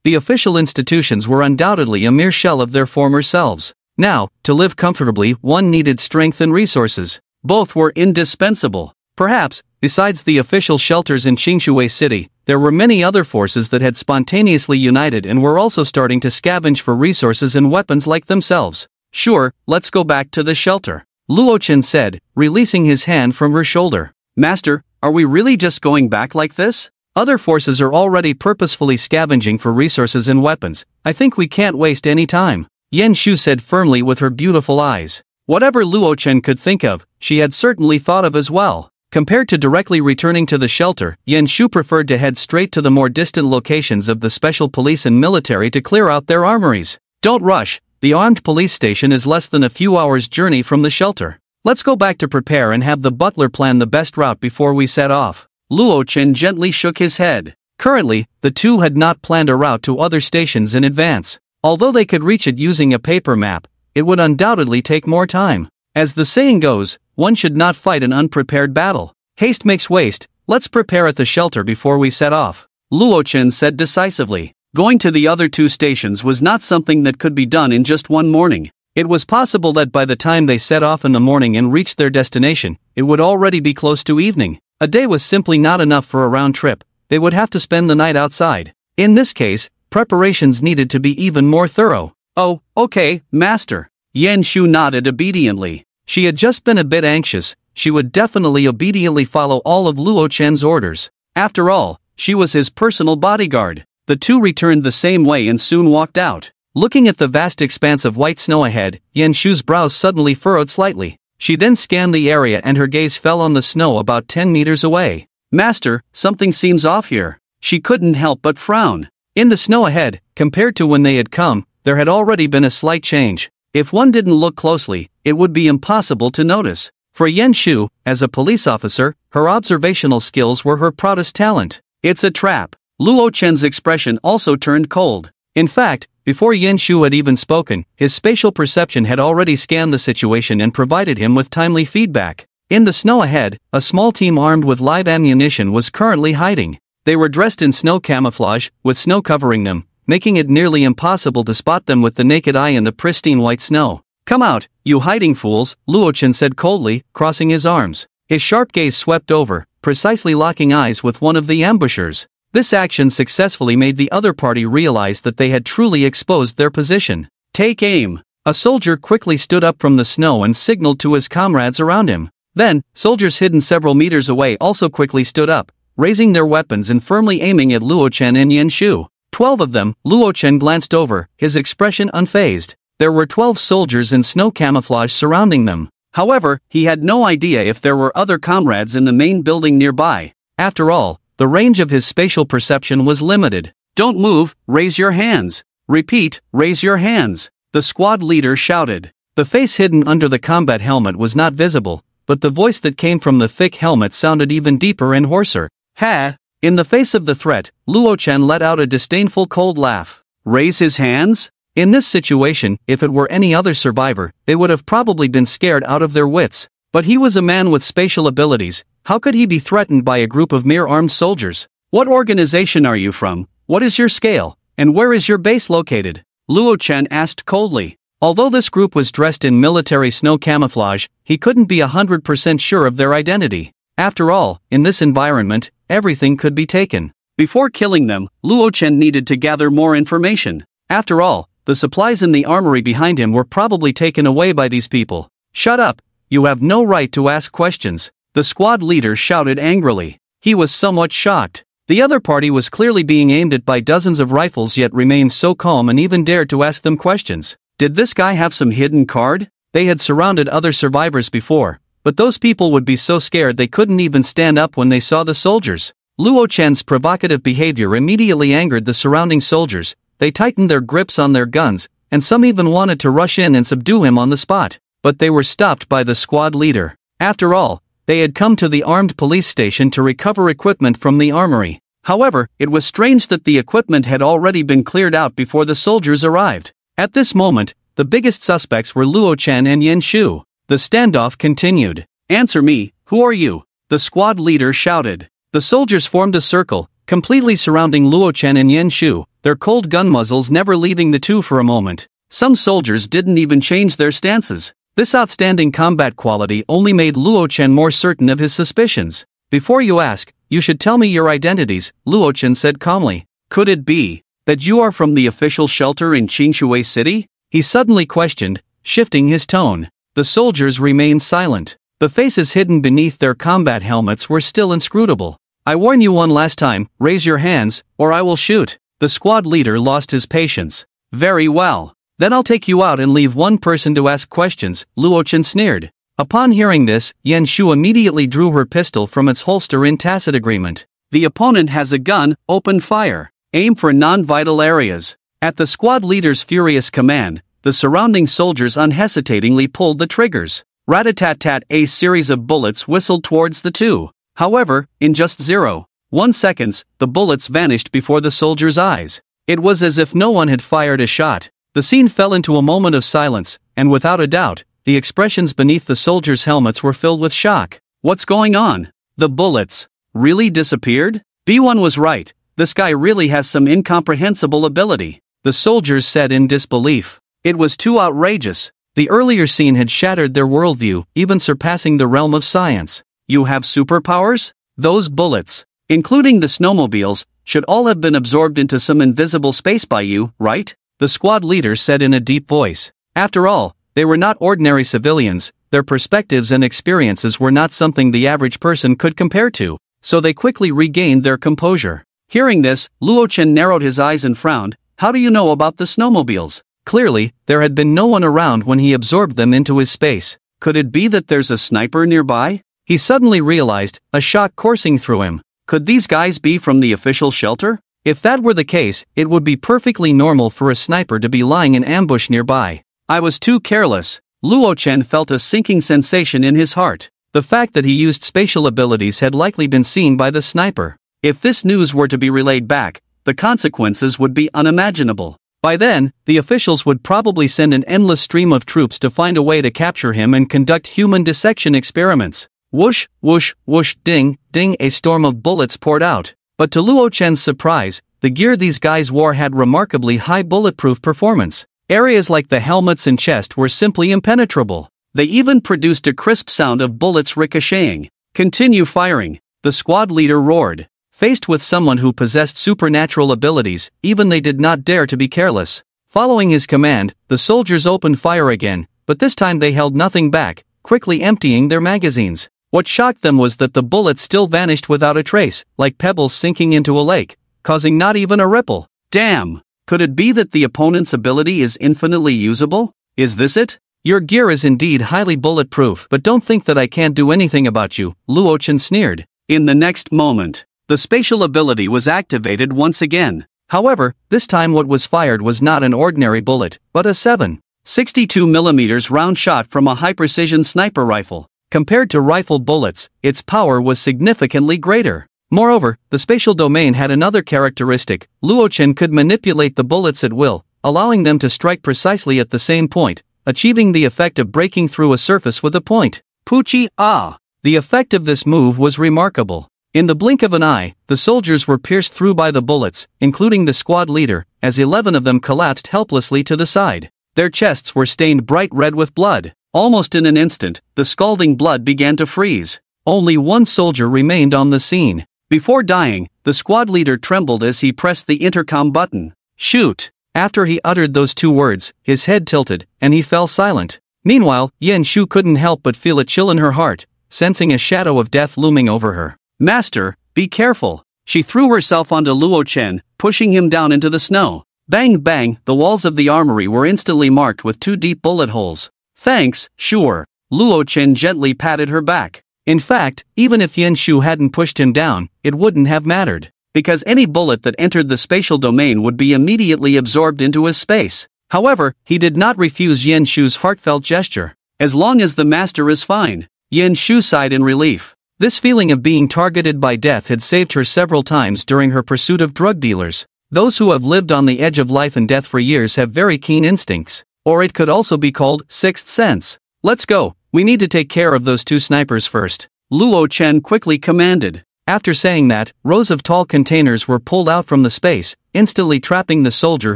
The official institutions were undoubtedly a mere shell of their former selves. Now, to live comfortably, one needed strength and resources. Both were indispensable. Perhaps, besides the official shelters in Qingshui City, there were many other forces that had spontaneously united and were also starting to scavenge for resources and weapons like themselves. Sure, let's go back to the shelter, Luo Chen said, releasing his hand from her shoulder. Master, are we really just going back like this? Other forces are already purposefully scavenging for resources and weapons. I think we can't waste any time, Yan Shu said firmly with her beautiful eyes. Whatever Luo Chen could think of, she had certainly thought of as well. Compared to directly returning to the shelter, Yan Shu preferred to head straight to the more distant locations of the special police and military to clear out their armories. Don't rush, the armed police station is less than a few hours' journey from the shelter. Let's go back to prepare and have the butler plan the best route before we set off. Luo Chen gently shook his head. Currently, the two had not planned a route to other stations in advance. Although they could reach it using a paper map, it would undoubtedly take more time. As the saying goes, one should not fight an unprepared battle. Haste makes waste. Let's prepare at the shelter before we set off, Luo Chen said decisively. Going to the other two stations was not something that could be done in just one morning. It was possible that by the time they set off in the morning and reached their destination, it would already be close to evening. A day was simply not enough for a round trip. They would have to spend the night outside. In this case, preparations needed to be even more thorough. Oh, okay, master. Yan Shu nodded obediently. She had just been a bit anxious. She would definitely obediently follow all of Luo Chen's orders. After all, She was his personal bodyguard. The two returned the same way and soon walked out. Looking at the vast expanse of white snow ahead, Yan Shu's brows suddenly furrowed slightly. She then scanned the area and her gaze fell on the snow about 10 meters away. Master, something seems off here. She couldn't help but frown. In the snow ahead, compared to when they had come, there had already been a slight change. If one didn't look closely, it would be impossible to notice. For Yan Shu, as a police officer, her observational skills were her proudest talent. It's a trap. Luo Chen's expression also turned cold. In fact, before Yan Shu had even spoken, his spatial perception had already scanned the situation and provided him with timely feedback. In the snow ahead, a small team armed with live ammunition was currently hiding. They were dressed in snow camouflage, with snow covering them, making it nearly impossible to spot them with the naked eye in the pristine white snow. "Come out, you hiding fools," Luo Chen said coldly, crossing his arms. His sharp gaze swept over, precisely locking eyes with one of the ambushers. This action successfully made the other party realize that they had truly exposed their position. "Take aim." A soldier quickly stood up from the snow and signaled to his comrades around him. Then, soldiers hidden several meters away also quickly stood up, raising their weapons and firmly aiming at Luo Chen and Yan Shu. 12 of them. Luo Chen glanced over, his expression unfazed. There were 12 soldiers in snow camouflage surrounding them. However, he had no idea if there were other comrades in the main building nearby. After all, the range of his spatial perception was limited. "Don't move, raise your hands. Repeat, raise your hands," the squad leader shouted. The face hidden under the combat helmet was not visible, but the voice that came from the thick helmet sounded even deeper and hoarser. "Ha!" In the face of the threat, Luo Chen let out a disdainful cold laugh. Raise his hands? In this situation, if it were any other survivor, they would have probably been scared out of their wits. But he was a man with spatial abilities. How could he be threatened by a group of mere armed soldiers? "What organization are you from? What is your scale? And where is your base located?" Luo Chen asked coldly. Although this group was dressed in military snow camouflage, he couldn't be 100% sure of their identity. After all, in this environment, everything could be taken. Before killing them, Luo Chen needed to gather more information. After all, the supplies in the armory behind him were probably taken away by these people. "Shut up! You have no right to ask questions," the squad leader shouted angrily. He was somewhat shocked. The other party was clearly being aimed at by dozens of rifles yet remained so calm and even dared to ask them questions. Did this guy have some hidden card? They had surrounded other survivors before, but those people would be so scared they couldn't even stand up when they saw the soldiers. Luo Chen's provocative behavior immediately angered the surrounding soldiers. They tightened their grips on their guns, and some even wanted to rush in and subdue him on the spot. But they were stopped by the squad leader. After all, they had come to the armed police station to recover equipment from the armory. However, it was strange that the equipment had already been cleared out before the soldiers arrived. At this moment, the biggest suspects were Luo Chen and Yan Shu. The standoff continued. "Answer me, who are you?" the squad leader shouted. The soldiers formed a circle, completely surrounding Luo Chen and Yan Shu, their cold gun muzzles never leaving the two for a moment. Some soldiers didn't even change their stances. This outstanding combat quality only made Luo Chen more certain of his suspicions. "Before you ask, you should tell me your identities," Luo Chen said calmly. "Could it be that you are from the official shelter in Qingshui City?" he suddenly questioned, shifting his tone. The soldiers remained silent. The faces hidden beneath their combat helmets were still inscrutable. "I warn you one last time, raise your hands, or I will shoot." The squad leader lost his patience. "Very well. Then I'll take you out and leave one person to ask questions," Luo Chen sneered. Upon hearing this, Yan Shu immediately drew her pistol from its holster in tacit agreement. "The opponent has a gun, open fire. Aim for non-vital areas." At the squad leader's furious command, the surrounding soldiers unhesitatingly pulled the triggers. Rat-a-tat-tat, a series of bullets whistled towards the two. However, in just 0.1 seconds, the bullets vanished before the soldiers' eyes. It was as if no one had fired a shot. The scene fell into a moment of silence, and without a doubt, the expressions beneath the soldiers' helmets were filled with shock. What's going on? The bullets really disappeared? B1 was right. This guy really has some incomprehensible ability, the soldiers said in disbelief. It was too outrageous. The earlier scene had shattered their worldview, even surpassing the realm of science. You have superpowers? Those bullets, including the snowmobiles, should all have been absorbed into some invisible space by you, right? The squad leader said in a deep voice. After all, they were not ordinary civilians. Their perspectives and experiences were not something the average person could compare to. so they quickly regained their composure. Hearing this, Luo Chen narrowed his eyes and frowned. How do you know about the snowmobiles? Clearly, there had been no one around when he absorbed them into his space. Could it be that there's a sniper nearby? He suddenly realized, a shock coursing through him. Could these guys be from the official shelter? If that were the case, it would be perfectly normal for a sniper to be lying in ambush nearby. I was too careless. Luo Chen felt a sinking sensation in his heart. The fact that he used spatial abilities had likely been seen by the sniper. If this news were to be relayed back, the consequences would be unimaginable. By then, the officials would probably send an endless stream of troops to find a way to capture him and conduct human dissection experiments. Whoosh, whoosh, whoosh, ding, ding, a storm of bullets poured out. But to Luo Chen's surprise, the gear these guys wore had remarkably high bulletproof performance. Areas like the helmets and chest were simply impenetrable. They even produced a crisp sound of bullets ricocheting. Continue firing, the squad leader roared. Faced with someone who possessed supernatural abilities, even they did not dare to be careless. Following his command, the soldiers opened fire again, but this time they held nothing back, quickly emptying their magazines. What shocked them was that the bullets still vanished without a trace, like pebbles sinking into a lake, causing not even a ripple. Damn! Could it be that the opponent's ability is infinitely usable? Is this it? Your gear is indeed highly bulletproof, but don't think that I can't do anything about you, Luo Chen sneered. In the next moment, the spatial ability was activated once again. However, this time what was fired was not an ordinary bullet, but a 7.62mm round shot from a high-precision sniper rifle. Compared to rifle bullets, its power was significantly greater. Moreover, the spatial domain had another characteristic. Luo Chen could manipulate the bullets at will, allowing them to strike precisely at the same point, achieving the effect of breaking through a surface with a point. Puchi, ah! The effect of this move was remarkable. In the blink of an eye, the soldiers were pierced through by the bullets, including the squad leader, as 11 of them collapsed helplessly to the side. Their chests were stained bright red with blood. Almost in an instant, the scalding blood began to freeze. Only one soldier remained on the scene. Before dying, the squad leader trembled as he pressed the intercom button. Shoot! After he uttered those two words, his head tilted, and he fell silent. Meanwhile, Yan Shu couldn't help but feel a chill in her heart, sensing a shadow of death looming over her. Master, be careful! She threw herself onto Luo Chen, pushing him down into the snow. Bang bang, the walls of the armory were instantly marked with 2 deep bullet holes. Thanks, sure. Luo Chen gently patted her back. In fact, even if Yan Shu hadn't pushed him down, it wouldn't have mattered. Because any bullet that entered the spatial domain would be immediately absorbed into his space. However, he did not refuse Yan Shu's heartfelt gesture. As long as the master is fine. Yan Shu sighed in relief. This feeling of being targeted by death had saved her several times during her pursuit of drug dealers. Those who have lived on the edge of life and death for years have very keen instincts. Or it could also be called sixth sense. Let's go, we need to take care of those 2 snipers first. Luo Chen quickly commanded. After saying that, rows of tall containers were pulled out from the space, instantly trapping the soldier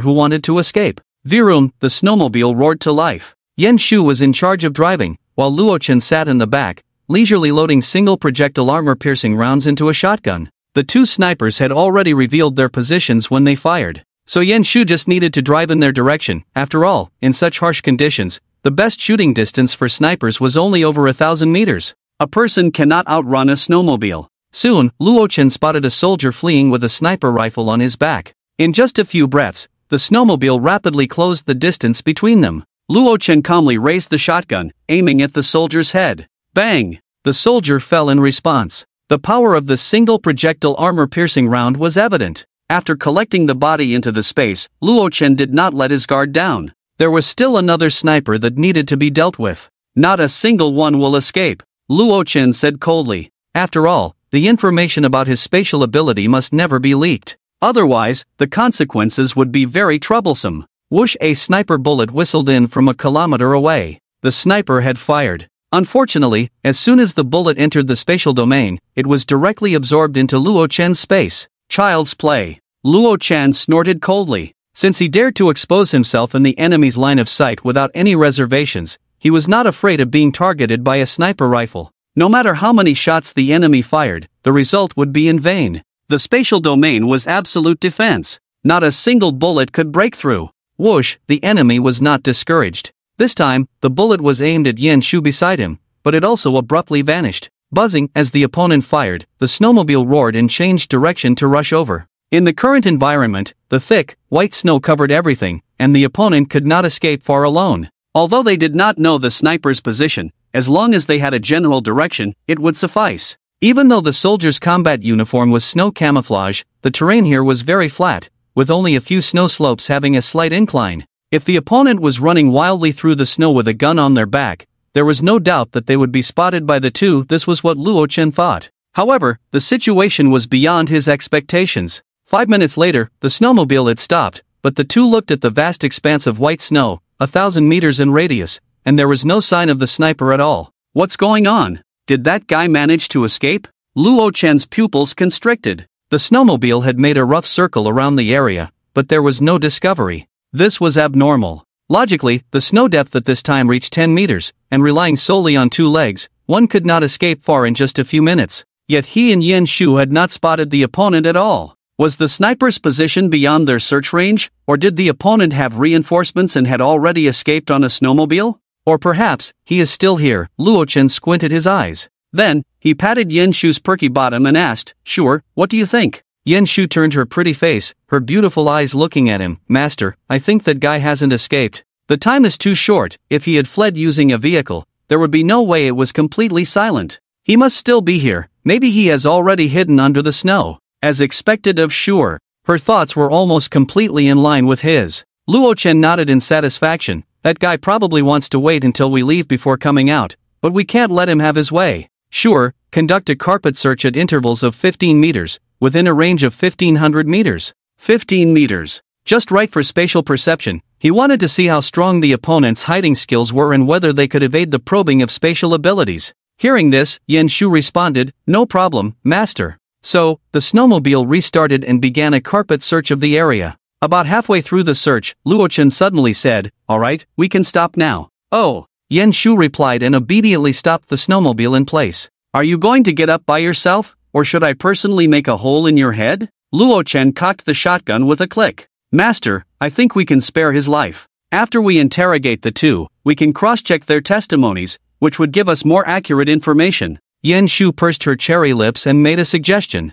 who wanted to escape. Virum, the snowmobile roared to life. Yan Shu was in charge of driving, while Luo Chen sat in the back, leisurely loading single projectile armor-piercing rounds into a shotgun. The 2 snipers had already revealed their positions when they fired. So Yan Shu just needed to drive in their direction. After all, in such harsh conditions, the best shooting distance for snipers was only over 1,000 meters. A person cannot outrun a snowmobile. Soon, Luo Chen spotted a soldier fleeing with a sniper rifle on his back. In just a few breaths, the snowmobile rapidly closed the distance between them. Luo Chen calmly raised the shotgun, aiming at the soldier's head. Bang! The soldier fell in response. The power of the single projectile armor-piercing round was evident. After collecting the body into the space, Luo Chen did not let his guard down. There was still another sniper that needed to be dealt with. Not a single one will escape, Luo Chen said coldly. After all, the information about his spatial ability must never be leaked. Otherwise, the consequences would be very troublesome. Whoosh! A sniper bullet whistled in from a kilometer away. The sniper had fired. Unfortunately, as soon as the bullet entered the spatial domain, it was directly absorbed into Luo Chen's space. Child's play. Luo Chen snorted coldly. Since he dared to expose himself in the enemy's line of sight without any reservations, he was not afraid of being targeted by a sniper rifle. No matter how many shots the enemy fired, the result would be in vain. The spatial domain was absolute defense. Not a single bullet could break through. Whoosh! The enemy was not discouraged. This time, the bullet was aimed at Yan Shu beside him, but it also abruptly vanished. buzzing as the opponent fired. The snowmobile roared and changed direction to rush over. In the current environment, the thick, white snow covered everything, and the opponent could not escape far alone. Although they did not know the sniper's position, as long as they had a general direction, it would suffice. Even though the soldier's combat uniform was snow camouflage, the terrain here was very flat, with only a few snow slopes having a slight incline. If the opponent was running wildly through the snow with a gun on their back, there was no doubt that they would be spotted by the two. This was what Luo Chen thought. However, the situation was beyond his expectations. 5 minutes later, the snowmobile had stopped, but the two looked at the vast expanse of white snow, 1,000 meters in radius, and there was no sign of the sniper at all. What's going on? Did that guy manage to escape? Luo Chen's pupils constricted. The snowmobile had made a rough circle around the area, but there was no discovery. This was abnormal. Logically, the snow depth at this time reached 10 meters, and relying solely on two legs, one could not escape far in just a few minutes. Yet he and Yan Shu had not spotted the opponent at all. Was the sniper's position beyond their search range, or did the opponent have reinforcements and had already escaped on a snowmobile? Or perhaps, he is still here. Luo Chen squinted his eyes. Then, he patted Yan Shu's perky bottom and asked, "Sure, what do you think?" Yan Shu turned her pretty face, her beautiful eyes looking at him. "Master, I think that guy hasn't escaped. The time is too short. If he had fled using a vehicle, there would be no way it was completely silent. He must still be here. Maybe he has already hidden under the snow." As expected of Sure, her thoughts were almost completely in line with his. Luo Chen nodded in satisfaction. "That guy probably wants to wait until we leave before coming out, but we can't let him have his way. Sure, conduct a carpet search at intervals of 15 meters, within a range of 1,500 meters. 15 meters. Just right for spatial perception. He wanted to see how strong the opponent's hiding skills were and whether they could evade the probing of spatial abilities. Hearing this, Yan Shu responded, "No problem, master." So, the snowmobile restarted and began a carpet search of the area. About halfway through the search, Luo Chen suddenly said, "All right, we can stop now." "Oh," Yan Shu replied and obediently stopped the snowmobile in place. "Are you going to get up by yourself, or should I personally make a hole in your head?" Luo Chen cocked the shotgun with a click. "Master, I think we can spare his life. After we interrogate the two, we can cross-check their testimonies, which would give us more accurate information." Yan Shu pursed her cherry lips and made a suggestion.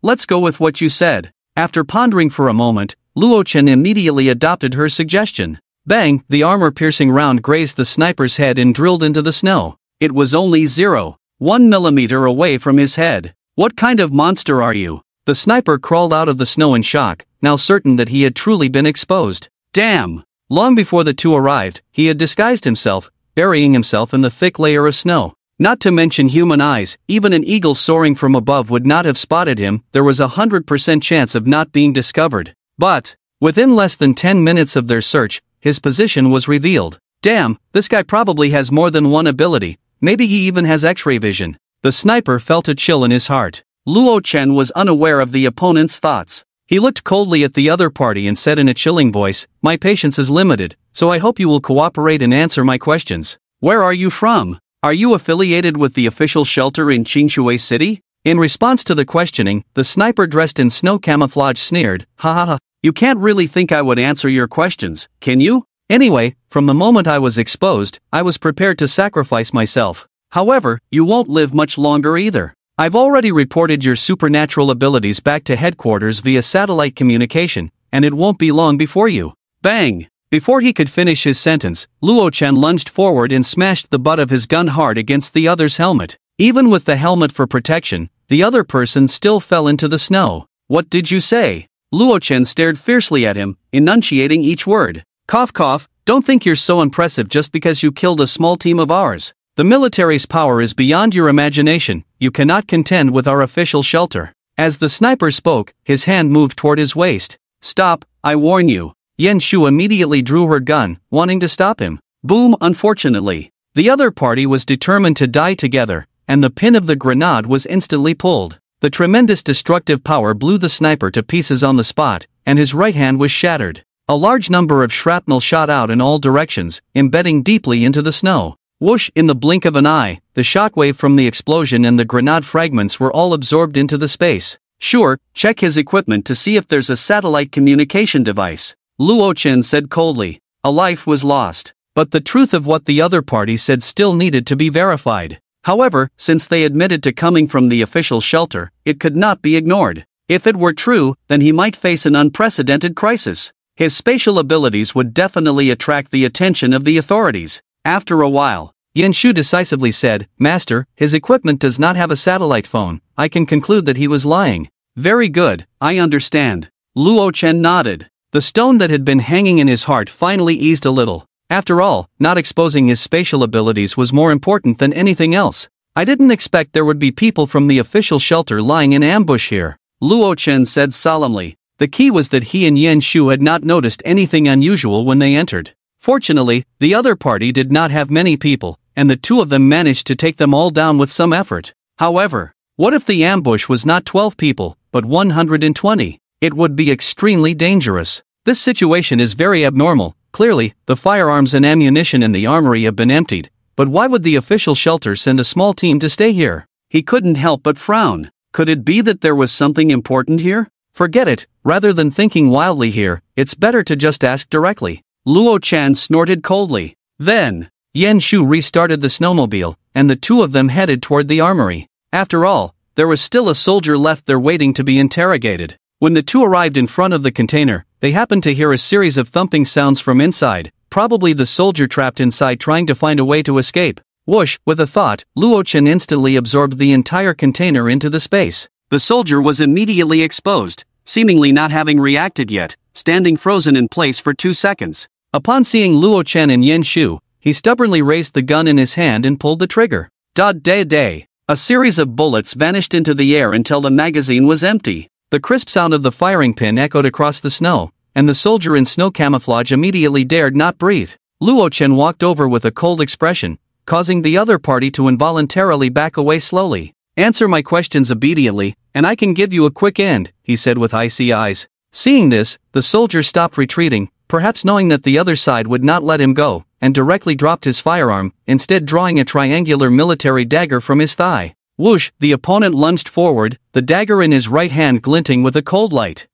Let's go with what you said." After pondering for a moment, Luo Chen immediately adopted her suggestion. Bang! The armor-piercing round grazed the sniper's head and drilled into the snow. It was only 0.1 millimeter away from his head. "What kind of monster are you?" The sniper crawled out of the snow in shock, now certain that he had truly been exposed. Damn! Long before the two arrived, he had disguised himself, burying himself in the thick layer of snow. Not to mention human eyes, even an eagle soaring from above would not have spotted him. There was a 100% chance of not being discovered. But, within less than 10 minutes of their search, his position was revealed. Damn, this guy probably has more than one ability. Maybe he even has X-ray vision. The sniper felt a chill in his heart. Luo Chen was unaware of the opponent's thoughts. He looked coldly at the other party and said in a chilling voice, "My patience is limited, so I hope you will cooperate and answer my questions. Where are you from? Are you affiliated with the official shelter in Qingshui City?" In response to the questioning, the sniper dressed in snow camouflage sneered, "Ha ha ha, you can't really think I would answer your questions, can you? Anyway, from the moment I was exposed, I was prepared to sacrifice myself. However, you won't live much longer either. I've already reported your supernatural abilities back to headquarters via satellite communication, and it won't be long before you." Bang! Before he could finish his sentence, Luo Chen lunged forward and smashed the butt of his gun hard against the other's helmet. Even with the helmet for protection, the other person still fell into the snow. "What did you say?" Luo Chen stared fiercely at him, enunciating each word. "Cough cough, don't think you're so impressive just because you killed a small team of ours. The military's power is beyond your imagination. You cannot contend with our official shelter." As the sniper spoke, his hand moved toward his waist. "Stop, I warn you." Yan Shu immediately drew her gun, wanting to stop him. Boom! Unfortunately, the other party was determined to die together, and the pin of the grenade was instantly pulled. The tremendous destructive power blew the sniper to pieces on the spot, and his right hand was shattered. A large number of shrapnel shot out in all directions, embedding deeply into the snow. Whoosh! In the blink of an eye, the shockwave from the explosion and the grenade fragments were all absorbed into the space. "Sure, check his equipment to see if there's a satellite communication device," Luo Chen said coldly. A life was lost, but the truth of what the other party said still needed to be verified. However, since they admitted to coming from the official shelter, it could not be ignored. If it were true, then he might face an unprecedented crisis. His spatial abilities would definitely attract the attention of the authorities. After a while, Yanshu decisively said, "Master, his equipment does not have a satellite phone." I can conclude that he was lying. Very good, I understand. Luo Chen nodded. The stone that had been hanging in his heart finally eased a little. After all, not exposing his spatial abilities was more important than anything else. I didn't expect there would be people from the official shelter lying in ambush here, Luo Chen said solemnly. The key was that he and Yen Shu had not noticed anything unusual when they entered. Fortunately, the other party did not have many people, and the two of them managed to take them all down with some effort. However, what if the ambush was not 12 people, but 120? It would be extremely dangerous. This situation is very abnormal. Clearly, the firearms and ammunition in the armory have been emptied, but why would the official shelter send a small team to stay here? He couldn't help but frown. Could it be that there was something important here? Forget it, rather than thinking wildly here, it's better to just ask directly. Luo Chan snorted coldly. Then, Yen Shu restarted the snowmobile, and the two of them headed toward the armory. After all, there was still a soldier left there waiting to be interrogated. When the two arrived in front of the container, they happened to hear a series of thumping sounds from inside, probably the soldier trapped inside trying to find a way to escape. Whoosh, with a thought, Luo Chen instantly absorbed the entire container into the space. The soldier was immediately exposed, seemingly not having reacted yet, standing frozen in place for 2 seconds. Upon seeing Luo Chen and Yen Shu, he stubbornly raised the gun in his hand and pulled the trigger. Da-da-day. A series of bullets vanished into the air until the magazine was empty. The crisp sound of the firing pin echoed across the snow, and the soldier in snow camouflage immediately dared not breathe. Luo Chen walked over with a cold expression, causing the other party to involuntarily back away slowly. Answer my questions obediently, and I can give you a quick end, he said with icy eyes. Seeing this, the soldier stopped retreating, perhaps knowing that the other side would not let him go, and directly dropped his firearm, instead drawing a triangular military dagger from his thigh. Whoosh, the opponent lunged forward, the dagger in his right hand glinting with a cold light.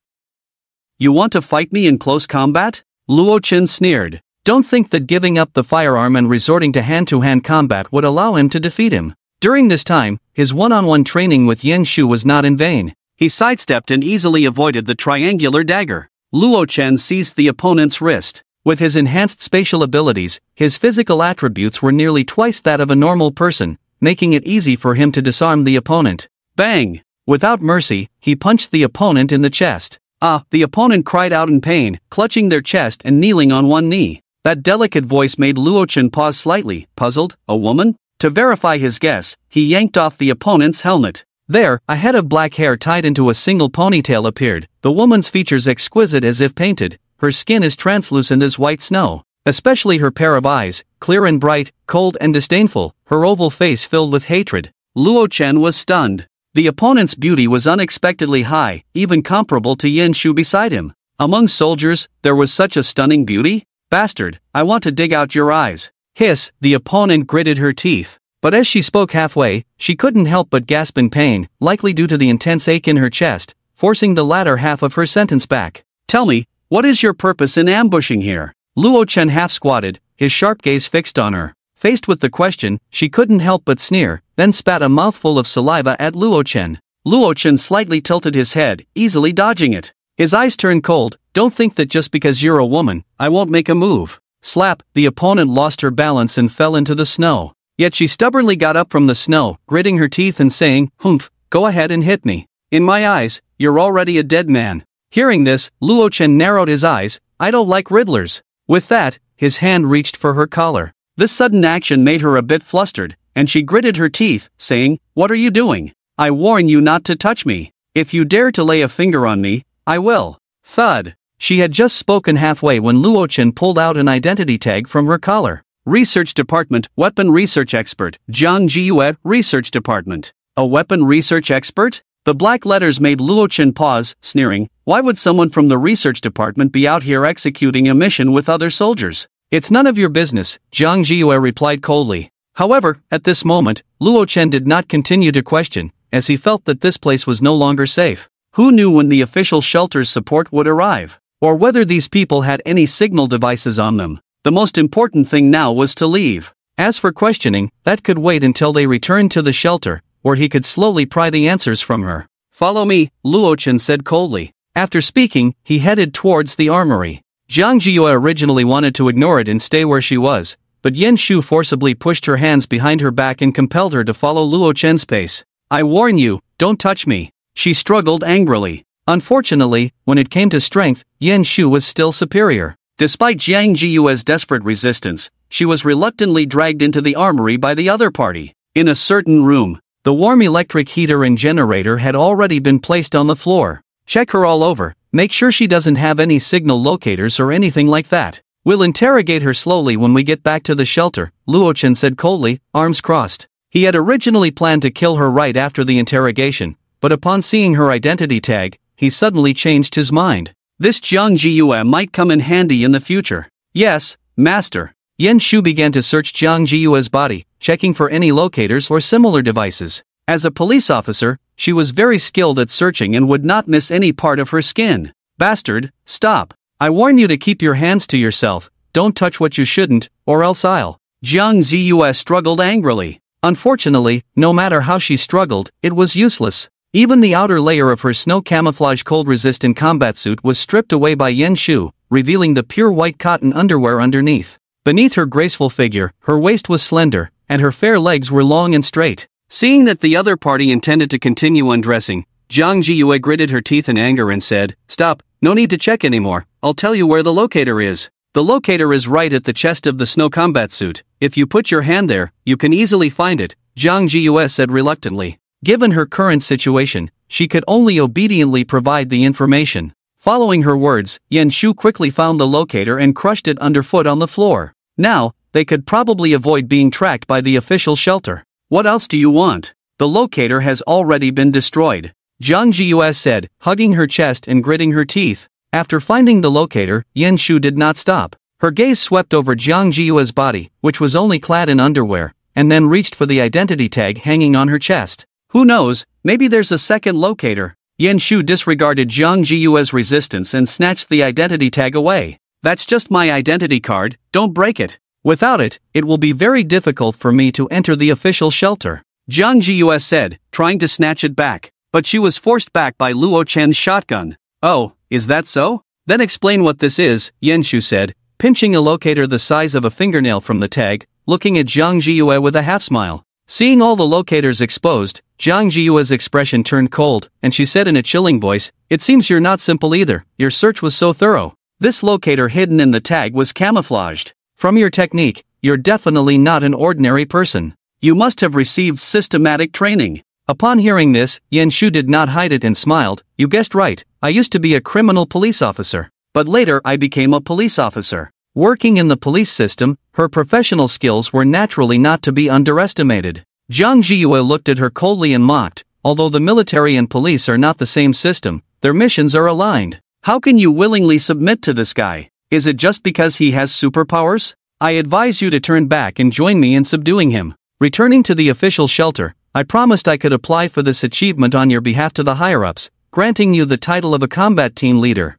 You want to fight me in close combat? Luo Chen sneered. Don't think that giving up the firearm and resorting to hand-to-hand combat would allow him to defeat him. During this time, his one-on-one training with Yen Shu was not in vain. He sidestepped and easily avoided the triangular dagger. Luo Chen seized the opponent's wrist. With his enhanced spatial abilities, his physical attributes were nearly twice that of a normal person, making it easy for him to disarm the opponent. Bang! Without mercy, he punched the opponent in the chest. The opponent cried out in pain, clutching their chest and kneeling on one knee. That delicate voice made Luo Chen pause slightly, puzzled. A woman? To verify his guess, he yanked off the opponent's helmet. There, a head of black hair tied into a single ponytail appeared, the woman's features exquisite as if painted, her skin as translucent as white snow. Especially her pair of eyes, clear and bright, cold and disdainful, her oval face filled with hatred. Luo Chen was stunned. The opponent's beauty was unexpectedly high, even comparable to Yen Shu beside him. Among soldiers, there was such a stunning beauty? Bastard, I want to dig out your eyes. Hiss, the opponent gritted her teeth. But as she spoke halfway, she couldn't help but gasp in pain, likely due to the intense ache in her chest, forcing the latter half of her sentence back. Tell me, what is your purpose in ambushing here? Luo Chen half-squatted, his sharp gaze fixed on her. Faced with the question, she couldn't help but sneer, then spat a mouthful of saliva at Luo Chen. Luo Chen slightly tilted his head, easily dodging it. His eyes turned cold. Don't think that just because you're a woman, I won't make a move. Slap, the opponent lost her balance and fell into the snow. Yet she stubbornly got up from the snow, gritting her teeth and saying, "Humph, go ahead and hit me. In my eyes, you're already a dead man." Hearing this, Luo Chen narrowed his eyes. I don't like riddlers. With that, his hand reached for her collar. This sudden action made her a bit flustered, and she gritted her teeth, saying, "What are you doing? I warn you not to touch me. If you dare to lay a finger on me, I will." Thud. She had just spoken halfway when Luo Chen pulled out an identity tag from her collar. Research Department, Weapon Research Expert, Jiang Jiyue, Research Department. A weapon research expert? The black letters made Luo Chen pause, sneering. Why would someone from the research department be out here executing a mission with other soldiers? It's none of your business, Jiang Jiyue replied coldly. However, at this moment, Luo Chen did not continue to question, as he felt that this place was no longer safe. Who knew when the official shelter's support would arrive? Or whether these people had any signal devices on them? The most important thing now was to leave. As for questioning, that could wait until they returned to the shelter, where he could slowly pry the answers from her. Follow me, Luo Chen said coldly. After speaking, he headed towards the armory. Jiang Jiyue originally wanted to ignore it and stay where she was, but Yen Shu forcibly pushed her hands behind her back and compelled her to follow Luo Chen's pace. I warn you, don't touch me. She struggled angrily. Unfortunately, when it came to strength, Yen Shu was still superior. Despite Jiang Jiyue's desperate resistance, she was reluctantly dragged into the armory by the other party. In a certain room, the warm electric heater and generator had already been placed on the floor. Check her all over, make sure she doesn't have any signal locators or anything like that. We'll interrogate her slowly when we get back to the shelter, Luo Chen said coldly, arms crossed. He had originally planned to kill her right after the interrogation, but upon seeing her identity tag, he suddenly changed his mind. This Jiang Jiyue might come in handy in the future. Yes, master. Yen Shu began to search Jiang Jiyue's body, checking for any locators or similar devices. As a police officer, she was very skilled at searching and would not miss any part of her skin. Bastard, stop. I warn you to keep your hands to yourself, don't touch what you shouldn't, or else I'll. Jiang Jiyue struggled angrily. Unfortunately, no matter how she struggled, it was useless. Even the outer layer of her snow camouflage cold-resistant combat suit was stripped away by Yen Shu, revealing the pure white cotton underwear underneath. Beneath her graceful figure, her waist was slender, and her fair legs were long and straight. Seeing that the other party intended to continue undressing, Jiang Jiyue gritted her teeth in anger and said, Stop, no need to check anymore, I'll tell you where the locator is. The locator is right at the chest of the snow combat suit. If you put your hand there, you can easily find it, Jiang Jiyue said reluctantly. Given her current situation, she could only obediently provide the information. Following her words, Yen Shu quickly found the locator and crushed it underfoot on the floor. Now, they could probably avoid being tracked by the official shelter. What else do you want? The locator has already been destroyed, Jiang Jiyue said, hugging her chest and gritting her teeth. After finding the locator, Yen Shu did not stop. Her gaze swept over Jiang Jiyue's body, which was only clad in underwear, and then reached for the identity tag hanging on her chest. Who knows, maybe there's a second locator. Yen Shu disregarded Jiang Jiyue's resistance and snatched the identity tag away. That's just my identity card, don't break it. Without it, it will be very difficult for me to enter the official shelter, Jiang Jiyue said, trying to snatch it back. But she was forced back by Luo Chen's shotgun. Oh, is that so? Then explain what this is, Yen Shu said, pinching a locator the size of a fingernail from the tag, looking at Jiang Jiyue with a half-smile. Seeing all the locators exposed, Jiang Jiyue's expression turned cold, and she said in a chilling voice, It seems you're not simple either, your search was so thorough. This locator hidden in the tag was camouflaged. From your technique, you're definitely not an ordinary person. You must have received systematic training. Upon hearing this, Yen Shu did not hide it and smiled. You guessed right, I used to be a criminal police officer. But later I became a police officer. Working in the police system, her professional skills were naturally not to be underestimated. Jiang Jiyue looked at her coldly and mocked. Although the military and police are not the same system, their missions are aligned. How can you willingly submit to this guy? Is it just because he has superpowers? I advise you to turn back and join me in subduing him. Returning to the official shelter, I promised I could apply for this achievement on your behalf to the higher-ups, granting you the title of a combat team leader.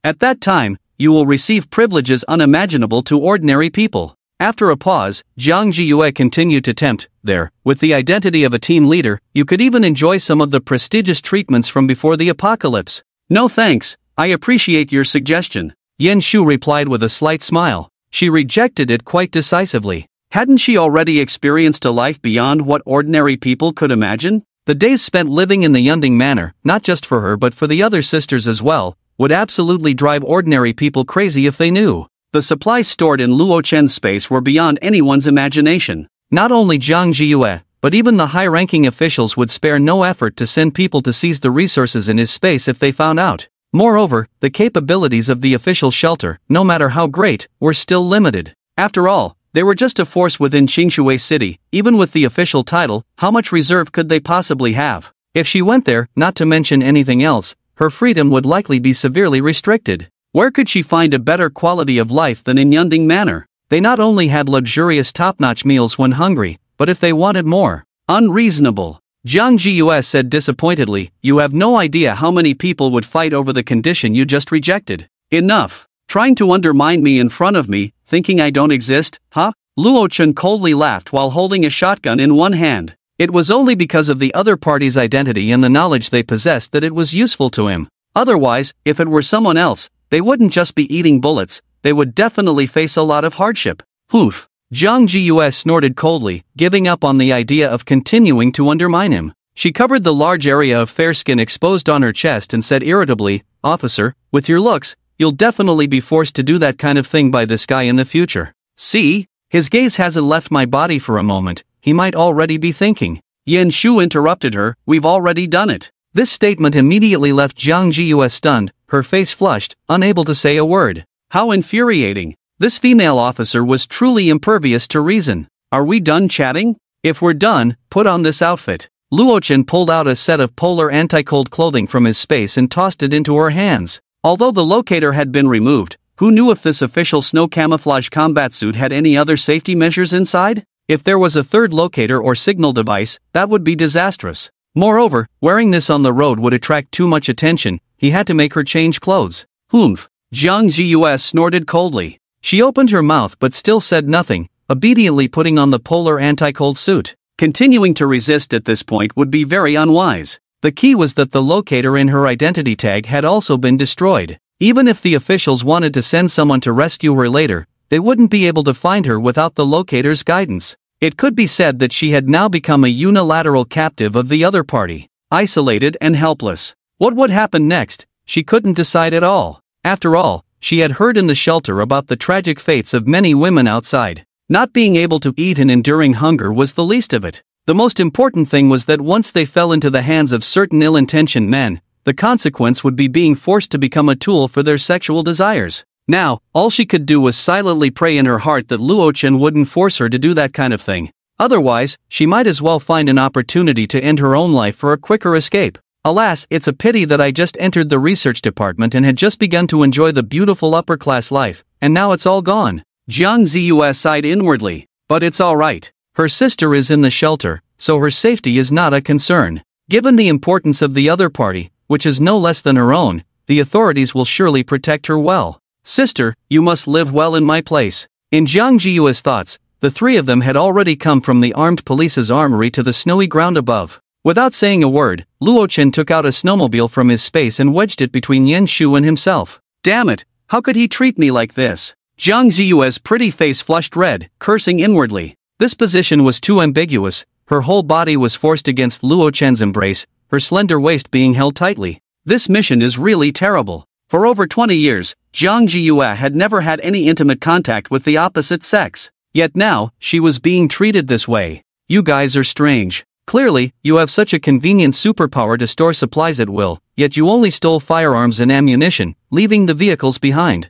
At that time, you will receive privileges unimaginable to ordinary people. After a pause, Jiang Jiyue continued to tempt. There, with the identity of a team leader, you could even enjoy some of the prestigious treatments from before the apocalypse. No thanks, I appreciate your suggestion, Yen Shu replied with a slight smile. She rejected it quite decisively. Hadn't she already experienced a life beyond what ordinary people could imagine? The days spent living in the Yunding Manor, not just for her but for the other sisters as well, would absolutely drive ordinary people crazy if they knew. The supplies stored in Luo Chen's space were beyond anyone's imagination. Not only Jiang Jiyue, but even the high-ranking officials would spare no effort to send people to seize the resources in his space if they found out. Moreover, the capabilities of the official shelter, no matter how great, were still limited. After all, they were just a force within Qingshui City. Even with the official title, how much reserve could they possibly have? If she went there, not to mention anything else, her freedom would likely be severely restricted. Where could she find a better quality of life than in Yunding Manor? They not only had luxurious top-notch meals when hungry, but if they wanted more. Unreasonable. Jiang Jiyue said disappointedly, you have no idea how many people would fight over the condition you just rejected. Enough. Trying to undermine me in front of me, thinking I don't exist, huh? Luo Chen coldly laughed while holding a shotgun in one hand. It was only because of the other party's identity and the knowledge they possessed that it was useful to him. Otherwise, if it were someone else, they wouldn't just be eating bullets, they would definitely face a lot of hardship. Oof. Zhang Jius snorted coldly, giving up on the idea of continuing to undermine him. She covered the large area of fair skin exposed on her chest and said irritably, "Officer, with your looks, you'll definitely be forced to do that kind of thing by this guy in the future." See? His gaze hasn't left my body for a moment, he might already be thinking. Yan Shu interrupted her, "We've already done it." This statement immediately left Zhang Jius stunned, her face flushed, unable to say a word. How infuriating. This female officer was truly impervious to reason. Are we done chatting? If we're done, put on this outfit. Luo Chen pulled out a set of polar anti-cold clothing from his space and tossed it into her hands. Although the locator had been removed, who knew if this official snow camouflage combat suit had any other safety measures inside? If there was a third locator or signal device, that would be disastrous. Moreover, wearing this on the road would attract too much attention, he had to make her change clothes. Humph. Zhang Jius snorted coldly. She opened her mouth but still said nothing, obediently putting on the polar anti-cold suit. Continuing to resist at this point would be very unwise. The key was that the locator in her identity tag had also been destroyed. Even if the officials wanted to send someone to rescue her later, they wouldn't be able to find her without the locator's guidance. It could be said that she had now become a unilateral captive of the other party, isolated and helpless. What would happen next? She couldn't decide at all. After all, she had heard in the shelter about the tragic fates of many women outside. Not being able to eat and enduring hunger was the least of it. The most important thing was that once they fell into the hands of certain ill-intentioned men, the consequence would be being forced to become a tool for their sexual desires. Now, all she could do was silently pray in her heart that Luo Chen wouldn't force her to do that kind of thing. Otherwise, she might as well find an opportunity to end her own life for a quicker escape. Alas, it's a pity that I just entered the research department and had just begun to enjoy the beautiful upper-class life, and now it's all gone. Zhang Ziyu sighed inwardly. But it's alright. Her sister is in the shelter, so her safety is not a concern. Given the importance of the other party, which is no less than her own, the authorities will surely protect her well. Sister, you must live well in my place. In Zhang Jiyu's thoughts, the three of them had already come from the armed police's armory to the snowy ground above. Without saying a word, Luo Chen took out a snowmobile from his space and wedged it between Yan Shu and himself. Damn it, how could he treat me like this? Zhang Ziyu's pretty face flushed red, cursing inwardly. This position was too ambiguous, her whole body was forced against Luo Chen's embrace, her slender waist being held tightly. This mission is really terrible. For over 20 years, Zhang Jiyue had never had any intimate contact with the opposite sex. Yet now, she was being treated this way. You guys are strange. Clearly, you have such a convenient superpower to store supplies at will, yet you only stole firearms and ammunition, leaving the vehicles behind.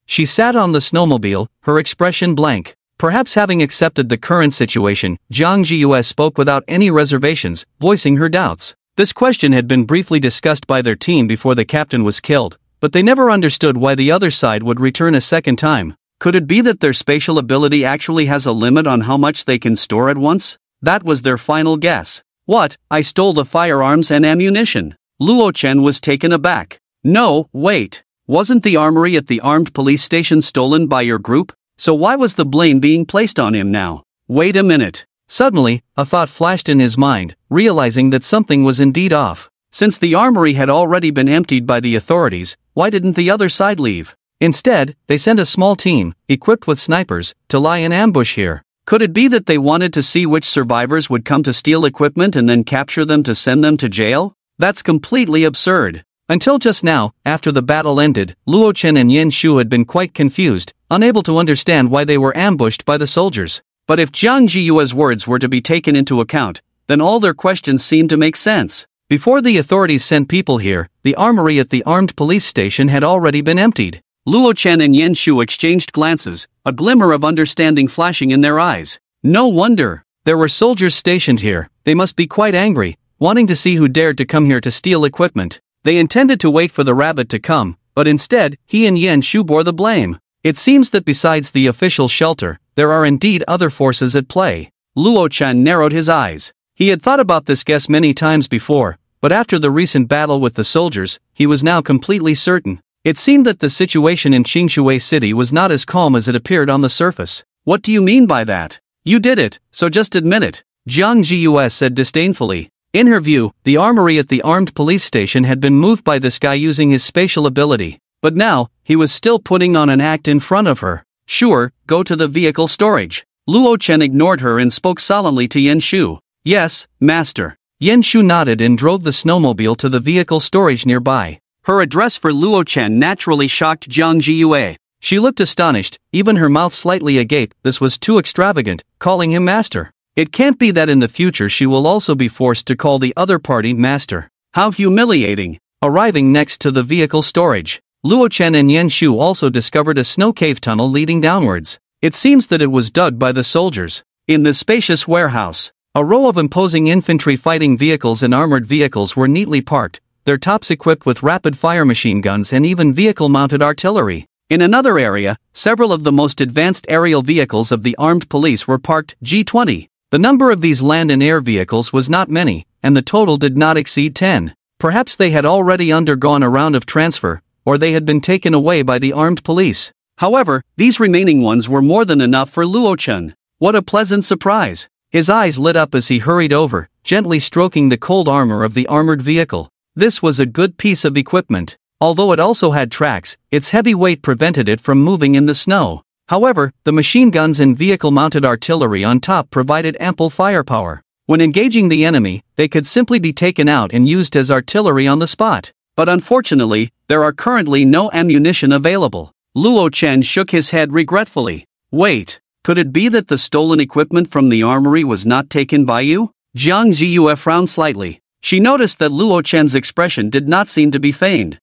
She sat on the snowmobile, her expression blank. Perhaps having accepted the current situation, Zhang Jiyue spoke without any reservations, voicing her doubts. This question had been briefly discussed by their team before the captain was killed, but they never understood why the other side would return a second time. Could it be that their spatial ability actually has a limit on how much they can store at once? That was their final guess. What? I stole the firearms and ammunition. Luo Chen was taken aback. No, wait. Wasn't the armory at the armed police station stolen by your group? So why was the blame being placed on him now? Wait a minute. Suddenly, a thought flashed in his mind, realizing that something was indeed off. Since the armory had already been emptied by the authorities, why didn't the other side leave? Instead, they sent a small team, equipped with snipers, to lie in ambush here. Could it be that they wanted to see which survivors would come to steal equipment and then capture them to send them to jail? That's completely absurd. Until just now, after the battle ended, Luo Chen and Yan Shu had been quite confused, unable to understand why they were ambushed by the soldiers. But if Zhang Jiyue's words were to be taken into account, then all their questions seemed to make sense. Before the authorities sent people here, the armory at the armed police station had already been emptied. Luo Chen and Yan Shu exchanged glances, a glimmer of understanding flashing in their eyes. No wonder. There were soldiers stationed here, they must be quite angry, wanting to see who dared to come here to steal equipment. They intended to wait for the rabbit to come, but instead, he and Yan Shu bore the blame. It seems that besides the official shelter, there are indeed other forces at play. Luo Chen narrowed his eyes. He had thought about this guess many times before, but after the recent battle with the soldiers, he was now completely certain. It seemed that the situation in Qingshui City was not as calm as it appeared on the surface. What do you mean by that? You did it, so just admit it, Jiang Jiu said disdainfully. In her view, the armory at the armed police station had been moved by this guy using his spatial ability, but now, he was still putting on an act in front of her. Sure, go to the vehicle storage. Luo Chen ignored her and spoke solemnly to Yen Shu. Yes, master. Yen Shu nodded and drove the snowmobile to the vehicle storage nearby. Her address for Luo Chen naturally shocked Jiang Jiu. She looked astonished, even her mouth slightly agape. This was too extravagant, calling him master. It can't be that in the future she will also be forced to call the other party master. How humiliating. Arriving next to the vehicle storage, Luo Chen and Yen Shu also discovered a snow cave tunnel leading downwards. It seems that it was dug by the soldiers. In the spacious warehouse, a row of imposing infantry fighting vehicles and armored vehicles were neatly parked, their tops equipped with rapid-fire machine guns and even vehicle-mounted artillery. In another area, several of the most advanced aerial vehicles of the armed police were parked. G20. The number of these land and air vehicles was not many, and the total did not exceed 10. Perhaps they had already undergone a round of transfer, or they had been taken away by the armed police. However, these remaining ones were more than enough for Luo Chen. What a pleasant surprise! His eyes lit up as he hurried over, gently stroking the cold armor of the armored vehicle. This was a good piece of equipment. Although it also had tracks, its heavy weight prevented it from moving in the snow. However, the machine guns and vehicle-mounted artillery on top provided ample firepower. When engaging the enemy, they could simply be taken out and used as artillery on the spot. But unfortunately, there are currently no ammunition available. Luo Chen shook his head regretfully. Wait, could it be that the stolen equipment from the armory was not taken by you? Jiang Ziyu frowned slightly. She noticed that Luo Chen's expression did not seem to be feigned.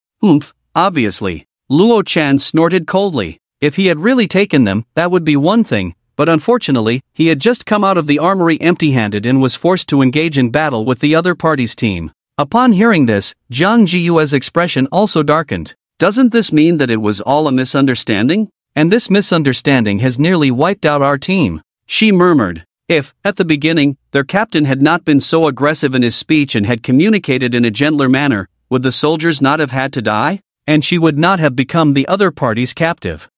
Obviously. Luo Chen snorted coldly. If he had really taken them, that would be one thing, but unfortunately, he had just come out of the armory empty-handed and was forced to engage in battle with the other party's team. Upon hearing this, Jiang Jiyue's expression also darkened. Doesn't this mean that it was all a misunderstanding? And this misunderstanding has nearly wiped out our team, she murmured. If, at the beginning, their captain had not been so aggressive in his speech and had communicated in a gentler manner, would the soldiers not have had to die? And she would not have become the other party's captive.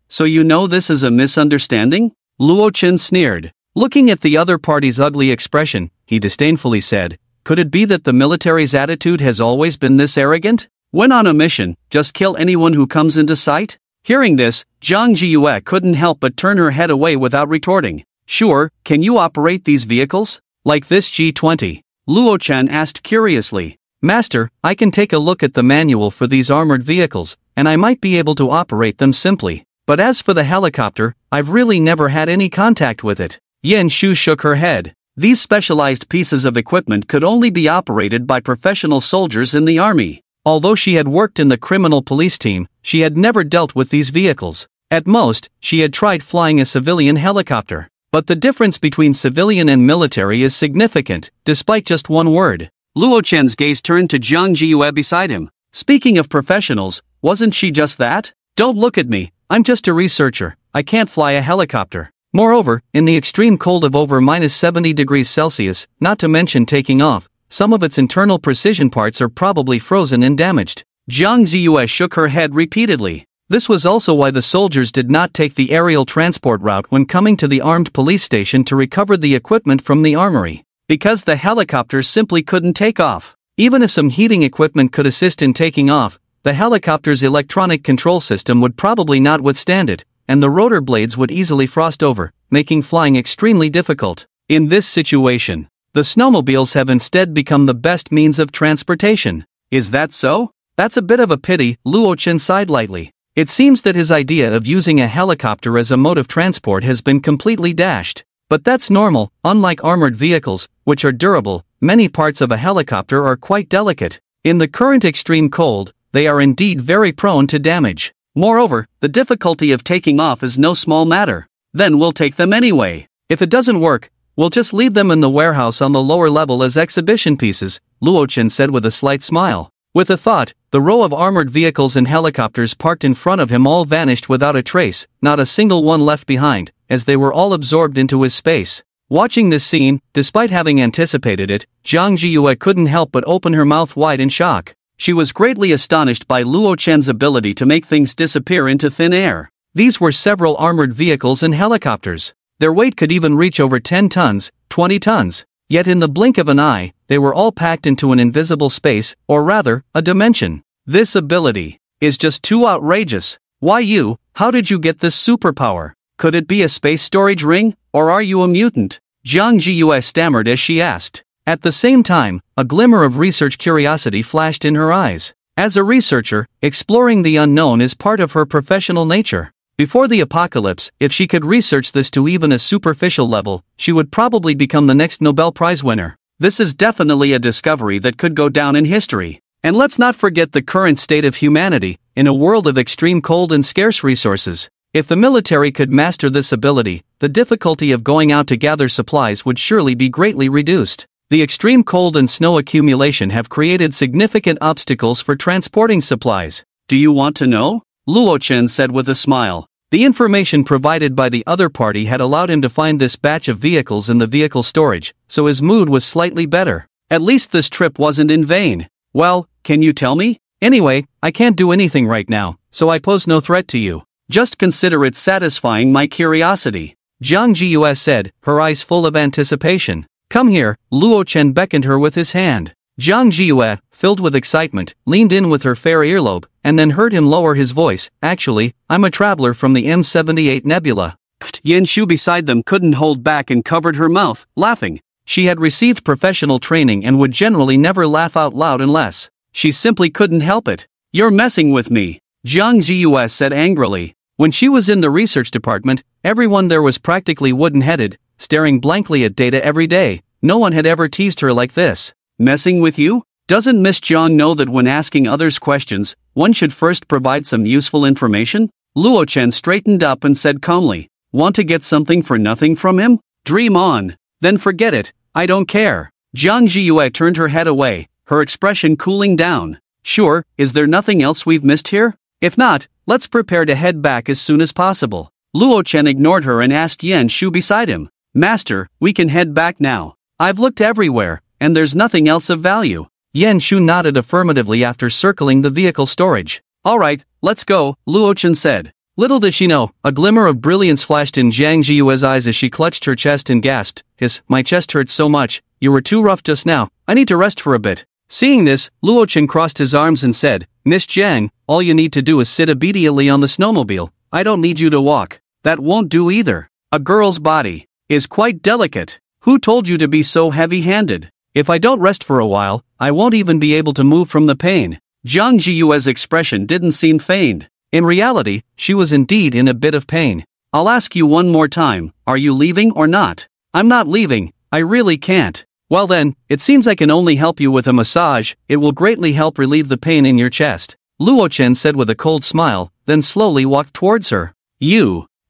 So you know this is a misunderstanding? Luo Chen sneered. Looking at the other party's ugly expression, he disdainfully said, could it be that the military's attitude has always been this arrogant? When on a mission, just kill anyone who comes into sight? Hearing this, Jiang Jiyue couldn't help but turn her head away without retorting. Sure, can you operate these vehicles? Like this G20? Luo Chen asked curiously. Master, I can take a look at the manual for these armored vehicles, and I might be able to operate them simply. But as for the helicopter, I've really never had any contact with it. Yen Shu shook her head. These specialized pieces of equipment could only be operated by professional soldiers in the army. Although she had worked in the criminal police team, she had never dealt with these vehicles. At most, she had tried flying a civilian helicopter. But the difference between civilian and military is significant, despite just one word. Luo Chen's gaze turned to Jiang Jiyue beside him. Speaking of professionals, wasn't she just that? Don't look at me, I'm just a researcher, I can't fly a helicopter. Moreover, in the extreme cold of over -70°C, not to mention taking off, some of its internal precision parts are probably frozen and damaged. Jiang Ziyue shook her head repeatedly. This was also why the soldiers did not take the aerial transport route when coming to the armed police station to recover the equipment from the armory. Because the helicopters simply couldn't take off. Even if some heating equipment could assist in taking off, the helicopter's electronic control system would probably not withstand it, and the rotor blades would easily frost over, making flying extremely difficult. In this situation, the snowmobiles have instead become the best means of transportation. Is that so? That's a bit of a pity, Luo Chen sighed lightly. It seems that his idea of using a helicopter as a mode of transport has been completely dashed. But that's normal. Unlike armored vehicles, which are durable, many parts of a helicopter are quite delicate. In the current extreme cold, they are indeed very prone to damage. Moreover, the difficulty of taking off is no small matter. Then we'll take them anyway. If it doesn't work, we'll just leave them in the warehouse on the lower level as exhibition pieces, Luo Chen said with a slight smile. With a thought, the row of armored vehicles and helicopters parked in front of him all vanished without a trace, not a single one left behind, as they were all absorbed into his space. Watching this scene, despite having anticipated it, Jiang Jiyue couldn't help but open her mouth wide in shock. She was greatly astonished by Luo Chen's ability to make things disappear into thin air. These were several armored vehicles and helicopters. Their weight could even reach over 10 tons, 20 tons. Yet in the blink of an eye, they were all packed into an invisible space, or rather, a dimension. This ability is just too outrageous. Why you? How did you get this superpower? Could it be a space storage ring, or are you a mutant? Jiang Jiyue stammered as she asked. At the same time, a glimmer of research curiosity flashed in her eyes. As a researcher, exploring the unknown is part of her professional nature. Before the apocalypse, if she could research this to even a superficial level, she would probably become the next Nobel Prize winner. This is definitely a discovery that could go down in history. And let's not forget the current state of humanity, in a world of extreme cold and scarce resources. If the military could master this ability, the difficulty of going out to gather supplies would surely be greatly reduced. The extreme cold and snow accumulation have created significant obstacles for transporting supplies. Do you want to know? Luo Chen said with a smile. The information provided by the other party had allowed him to find this batch of vehicles in the vehicle storage, so his mood was slightly better. At least this trip wasn't in vain. Well, can you tell me? Anyway, I can't do anything right now, so I pose no threat to you. Just consider it satisfying my curiosity. Jiang Jiyue said, her eyes full of anticipation. Come here, Luo Chen beckoned her with his hand. Jiang Jiyue, filled with excitement, leaned in with her fair earlobe, and then heard him lower his voice. Actually, I'm a traveler from the M78 Nebula. Yan Shu beside them couldn't hold back and covered her mouth, laughing. She had received professional training and would generally never laugh out loud unless she simply couldn't help it. You're messing with me, Jiang Jiyue said angrily. When she was in the research department, everyone there was practically wooden-headed, staring blankly at data every day. No one had ever teased her like this. Messing with you? Doesn't Miss Jiang know that when asking others questions, one should first provide some useful information? Luo Chen straightened up and said calmly, want to get something for nothing from him? Dream on. Then forget it, I don't care. Jiang Jiyue turned her head away, her expression cooling down. Sure, is there nothing else we've missed here? If not, let's prepare to head back as soon as possible. Luo Chen ignored her and asked Yan Shu beside him. Master, we can head back now. I've looked everywhere, and there's nothing else of value. Yan Shu nodded affirmatively after circling the vehicle storage. Alright, let's go, Luo Chen said. Little did she know, a glimmer of brilliance flashed in Jiang Jiyue's eyes as she clutched her chest and gasped, my chest hurts so much, you were too rough just now, I need to rest for a bit. Seeing this, Luo Chen crossed his arms and said, Miss Jiang, all you need to do is sit obediently on the snowmobile, I don't need you to walk. That won't do either. A girl's body is quite delicate. Who told you to be so heavy-handed? If I don't rest for a while, I won't even be able to move from the pain. Jiang Jiyue's expression didn't seem feigned. In reality, she was indeed in a bit of pain. I'll ask you one more time, are you leaving or not? I'm not leaving, I really can't. Well then, it seems I can only help you with a massage, it will greatly help relieve the pain in your chest. Luo Chen said with a cold smile, then slowly walked towards her.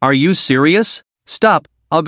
Are you serious? Stop, I'll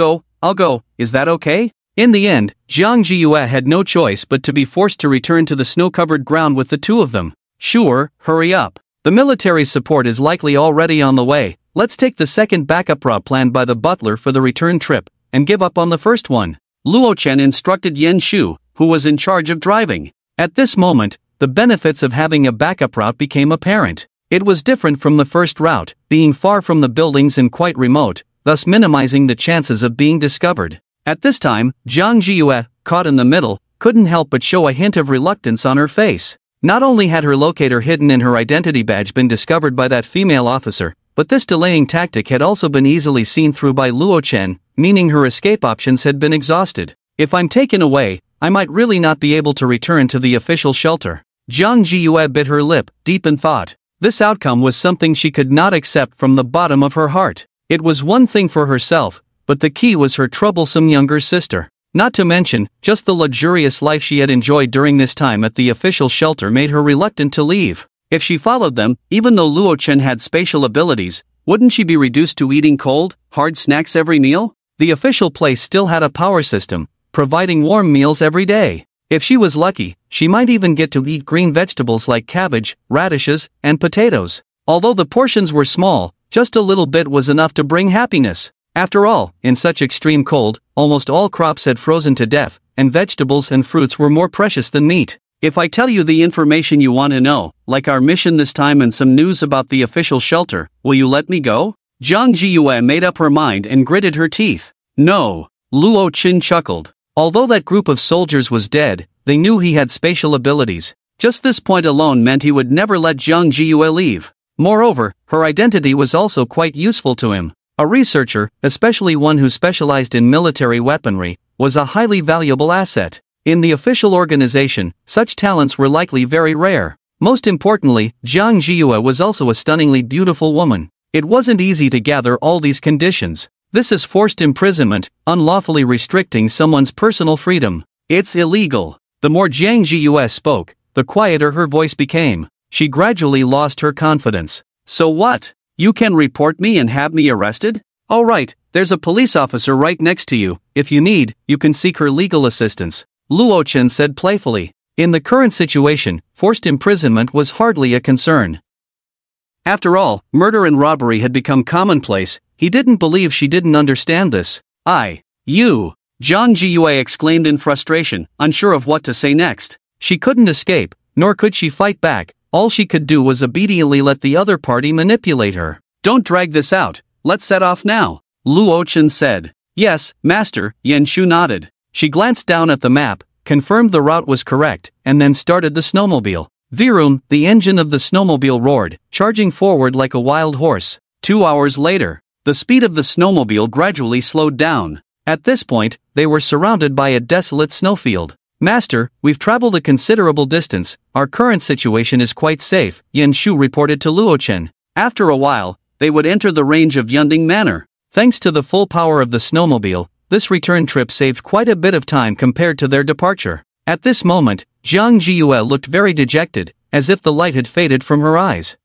go, is that okay? In the end, Jiang Jiyue had no choice but to be forced to return to the snow-covered ground with the two of them. Sure, hurry up. The military support is likely already on the way, let's take the second backup route planned by the butler for the return trip, and give up on the first one. Luo Chen instructed Yan Shu, who was in charge of driving. At this moment, the benefits of having a backup route became apparent. It was different from the first route, being far from the buildings and quite remote, thus minimizing the chances of being discovered. At this time, Jiang Jiyue, caught in the middle, couldn't help but show a hint of reluctance on her face. Not only had her locator hidden in her identity badge been discovered by that female officer, but this delaying tactic had also been easily seen through by Luo Chen, meaning her escape options had been exhausted. If I'm taken away, I might really not be able to return to the official shelter. Jiang Jiyue bit her lip, deep in thought. This outcome was something she could not accept from the bottom of her heart. It was one thing for herself, but the key was her troublesome younger sister. Not to mention, just the luxurious life she had enjoyed during this time at the official shelter made her reluctant to leave. If she followed them, even though Luo Chen had spatial abilities, wouldn't she be reduced to eating cold, hard snacks every meal? The official place still had a power system, providing warm meals every day. If she was lucky, she might even get to eat green vegetables like cabbage, radishes, and potatoes. Although the portions were small, just a little bit was enough to bring happiness. After all, in such extreme cold, almost all crops had frozen to death, and vegetables and fruits were more precious than meat. If I tell you the information you want to know, like our mission this time and some news about the official shelter, will you let me go? Zhang Jiyue made up her mind and gritted her teeth. No. Luo Qin chuckled. Although that group of soldiers was dead, they knew he had spatial abilities. Just this point alone meant he would never let Zhang Jiyue leave. Moreover, her identity was also quite useful to him. A researcher, especially one who specialized in military weaponry, was a highly valuable asset. In the official organization, such talents were likely very rare. Most importantly, Zhang Jiyue was also a stunningly beautiful woman. It wasn't easy to gather all these conditions. This is forced imprisonment, unlawfully restricting someone's personal freedom. It's illegal. The more Zhang Jiyue spoke, the quieter her voice became. She gradually lost her confidence. So what? You can report me and have me arrested? All right, there's a police officer right next to you. If you need, you can seek her legal assistance, Luo Chen said playfully. In the current situation, forced imprisonment was hardly a concern. After all, murder and robbery had become commonplace. He didn't believe she didn't understand this. You! Zhang Jiyue exclaimed in frustration, unsure of what to say next. She couldn't escape, nor could she fight back. All she could do was obediently let the other party manipulate her. Don't drag this out, let's set off now, Luo Chen said. Yes, master, Yan Shu nodded. She glanced down at the map, confirmed the route was correct, and then started the snowmobile. Virum, the engine of the snowmobile roared, charging forward like a wild horse. 2 hours later, the speed of the snowmobile gradually slowed down. At this point, they were surrounded by a desolate snowfield. Master, we've traveled a considerable distance, our current situation is quite safe, Yan Shu reported to Luo Chen. After a while, they would enter the range of Yunding Manor. Thanks to the full power of the snowmobile, this return trip saved quite a bit of time compared to their departure. At this moment, Zhang Jiyue looked very dejected, as if the light had faded from her eyes.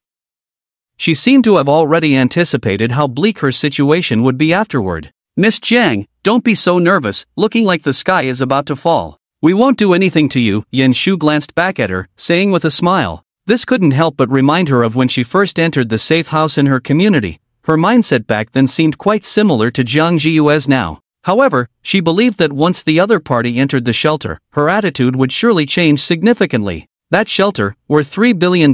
She seemed to have already anticipated how bleak her situation would be afterward. Miss Zhang, don't be so nervous, looking like the sky is about to fall. We won't do anything to you, Yan Shu glanced back at her, saying with a smile. This couldn't help but remind her of when she first entered the safe house in her community. Her mindset back then seemed quite similar to Zhang Jiyue's now. However, she believed that once the other party entered the shelter, her attitude would surely change significantly. That shelter, worth $3 billion,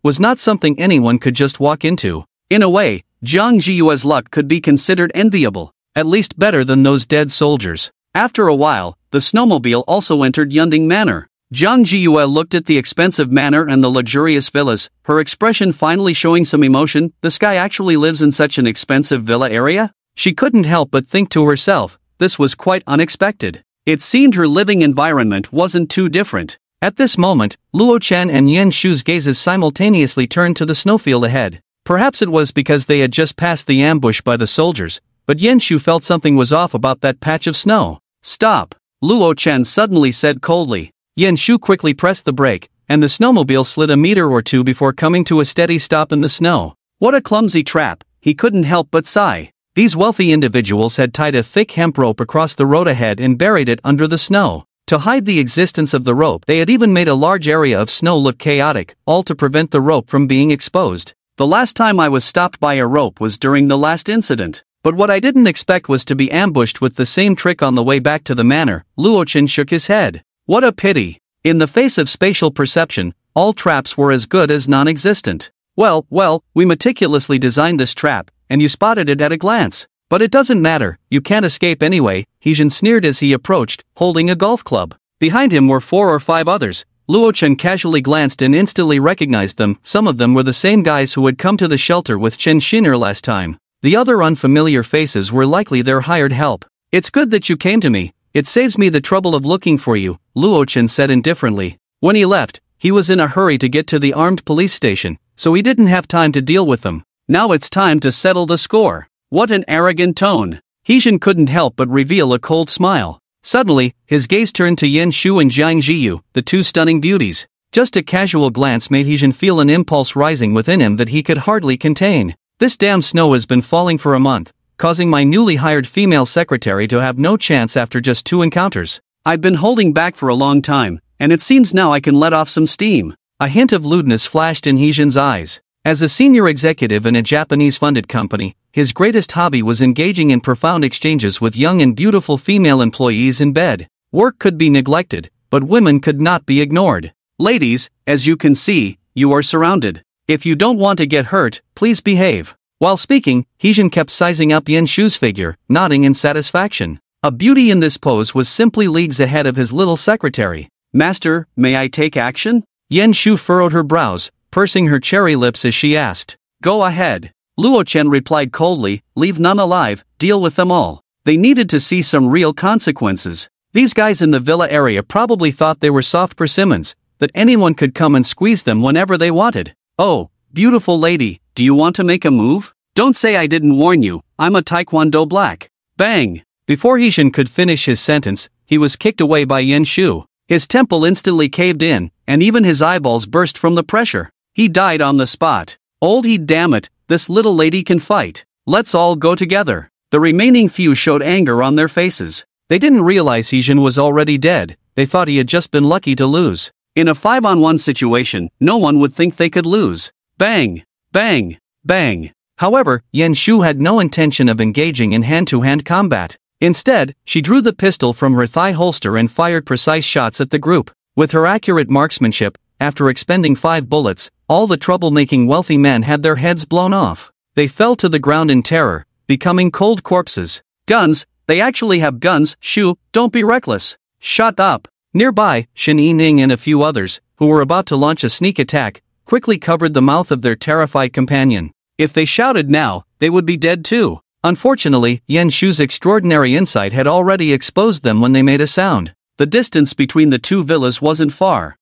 was not something anyone could just walk into. In a way, Zhang Jiyue's luck could be considered enviable, at least better than those dead soldiers. After a while, the snowmobile also entered Yunding Manor. Zhang Jiyue looked at the expensive manor and the luxurious villas, her expression finally showing some emotion. This guy actually lives in such an expensive villa area? She couldn't help but think to herself, this was quite unexpected. It seemed her living environment wasn't too different. At this moment, Luo Chen and Yan Shu's gazes simultaneously turned to the snowfield ahead. Perhaps it was because they had just passed the ambush by the soldiers, but Yan Shu felt something was off about that patch of snow. Stop! Luo Chen suddenly said coldly. Yan Shu quickly pressed the brake, and the snowmobile slid a meter or two before coming to a steady stop in the snow. What a clumsy trap, he couldn't help but sigh. These wealthy individuals had tied a thick hemp rope across the road ahead and buried it under the snow. To hide the existence of the rope, they had even made a large area of snow look chaotic, all to prevent the rope from being exposed. The last time I was stopped by a rope was during the last incident. But what I didn't expect was to be ambushed with the same trick on the way back to the manor. Luo Chen shook his head. What a pity. In the face of spatial perception, all traps were as good as non-existent. Well, we meticulously designed this trap, and you spotted it at a glance. But it doesn't matter, you can't escape anyway, Heejin sneered as he approached, holding a golf club. Behind him were 4 or 5 others. Luo Chen casually glanced and instantly recognized them. Some of them were the same guys who had come to the shelter with Chen Xin'er last time. The other unfamiliar faces were likely their hired help. It's good that you came to me, it saves me the trouble of looking for you, Luo Chen said indifferently. When he left, he was in a hurry to get to the armed police station, so he didn't have time to deal with them. Now it's time to settle the score. What an arrogant tone. Heejin couldn't help but reveal a cold smile. Suddenly, his gaze turned to Yan Shu and Zhang Jiyu, the 2 stunning beauties. Just a casual glance made Heejin feel an impulse rising within him that he could hardly contain. This damn snow has been falling for a month, causing my newly hired female secretary to have no chance after just 2 encounters. I've been holding back for a long time, and it seems now I can let off some steam. A hint of lewdness flashed in Heejin's eyes. As a senior executive in a Japanese-funded company, his greatest hobby was engaging in profound exchanges with young and beautiful female employees in bed. Work could be neglected, but women could not be ignored. Ladies, as you can see, you are surrounded. If you don't want to get hurt, please behave. While speaking, Heejin kept sizing up Yen Shu's figure, nodding in satisfaction. A beauty in this pose was simply leagues ahead of his little secretary. Master, may I take action? Yen Shu furrowed her brows, pursing her cherry lips as she asked. Go ahead. Luo Chen replied coldly, leave none alive, deal with them all. They needed to see some real consequences. These guys in the villa area probably thought they were soft persimmons, that anyone could come and squeeze them whenever they wanted. Oh, beautiful lady, do you want to make a move? Don't say I didn't warn you, I'm a Taekwondo black. Bang! Before Heejin could finish his sentence, he was kicked away by Yen Shu. His temple instantly caved in, and even his eyeballs burst from the pressure. He died on the spot. Old he damn it, this little lady can fight. Let's all go together. The remaining few showed anger on their faces. They didn't realize Heejin was already dead, they thought he had just been lucky to lose. In a 5-on-1 situation, no one would think they could lose. Bang! Bang! Bang! However, Yen Shu had no intention of engaging in hand-to-hand combat. Instead, she drew the pistol from her thigh holster and fired precise shots at the group. With her accurate marksmanship, after expending 5 bullets, all the troublemaking wealthy men had their heads blown off. They fell to the ground in terror, becoming cold corpses. Guns? They actually have guns, Shu, don't be reckless. Shut up. Nearby, Shen Yining and a few others, who were about to launch a sneak attack, quickly covered the mouth of their terrified companion. If they shouted now, they would be dead too. Unfortunately, Yen Shu's extraordinary insight had already exposed them when they made a sound. The distance between the two villas wasn't far.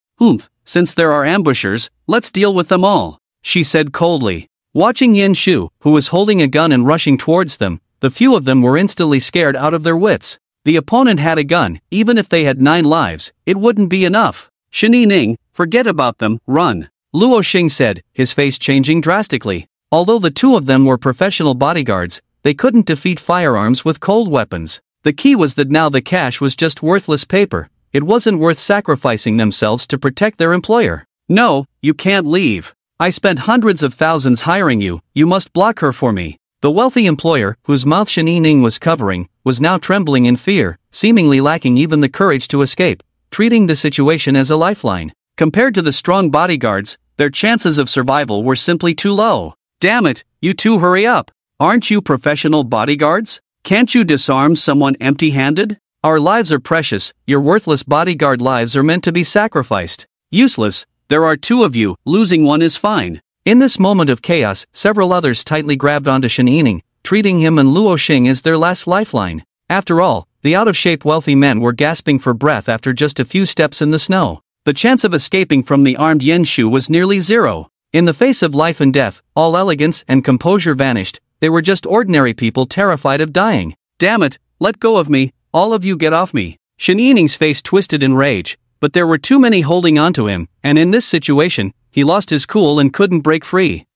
Since there are ambushers, let's deal with them all, she said coldly. Watching Yen Shu, who was holding a gun and rushing towards them, the few of them were instantly scared out of their wits. The opponent had a gun, even if they had 9 lives, it wouldn't be enough. Shen Yining, forget about them, run. Luo Xing said, his face changing drastically. Although the two of them were professional bodyguards, they couldn't defeat firearms with cold weapons. The key was that now the cash was just worthless paper. It wasn't worth sacrificing themselves to protect their employer. No, you can't leave. I spent hundreds of thousands hiring you, you must block her for me. The wealthy employer, whose mouth Shen Yining was covering, was now trembling in fear, seemingly lacking even the courage to escape, treating the situation as a lifeline. Compared to the strong bodyguards, their chances of survival were simply too low. Damn it, you two hurry up. Aren't you professional bodyguards? Can't you disarm someone empty-handed? Our lives are precious, your worthless bodyguard lives are meant to be sacrificed. Useless, there are 2 of you, losing one is fine. In this moment of chaos, several others tightly grabbed onto Shen Yining, treating him and Luo Xing as their last lifeline. After all, the out-of-shape wealthy men were gasping for breath after just a few steps in the snow. The chance of escaping from the armed Yen Shu was nearly 0. In the face of life and death, all elegance and composure vanished. They were just ordinary people terrified of dying. Damn it, let go of me, all of you get off me. Shen Yining's face twisted in rage, but there were too many holding onto him, and in this situation, he lost his cool and couldn't break free.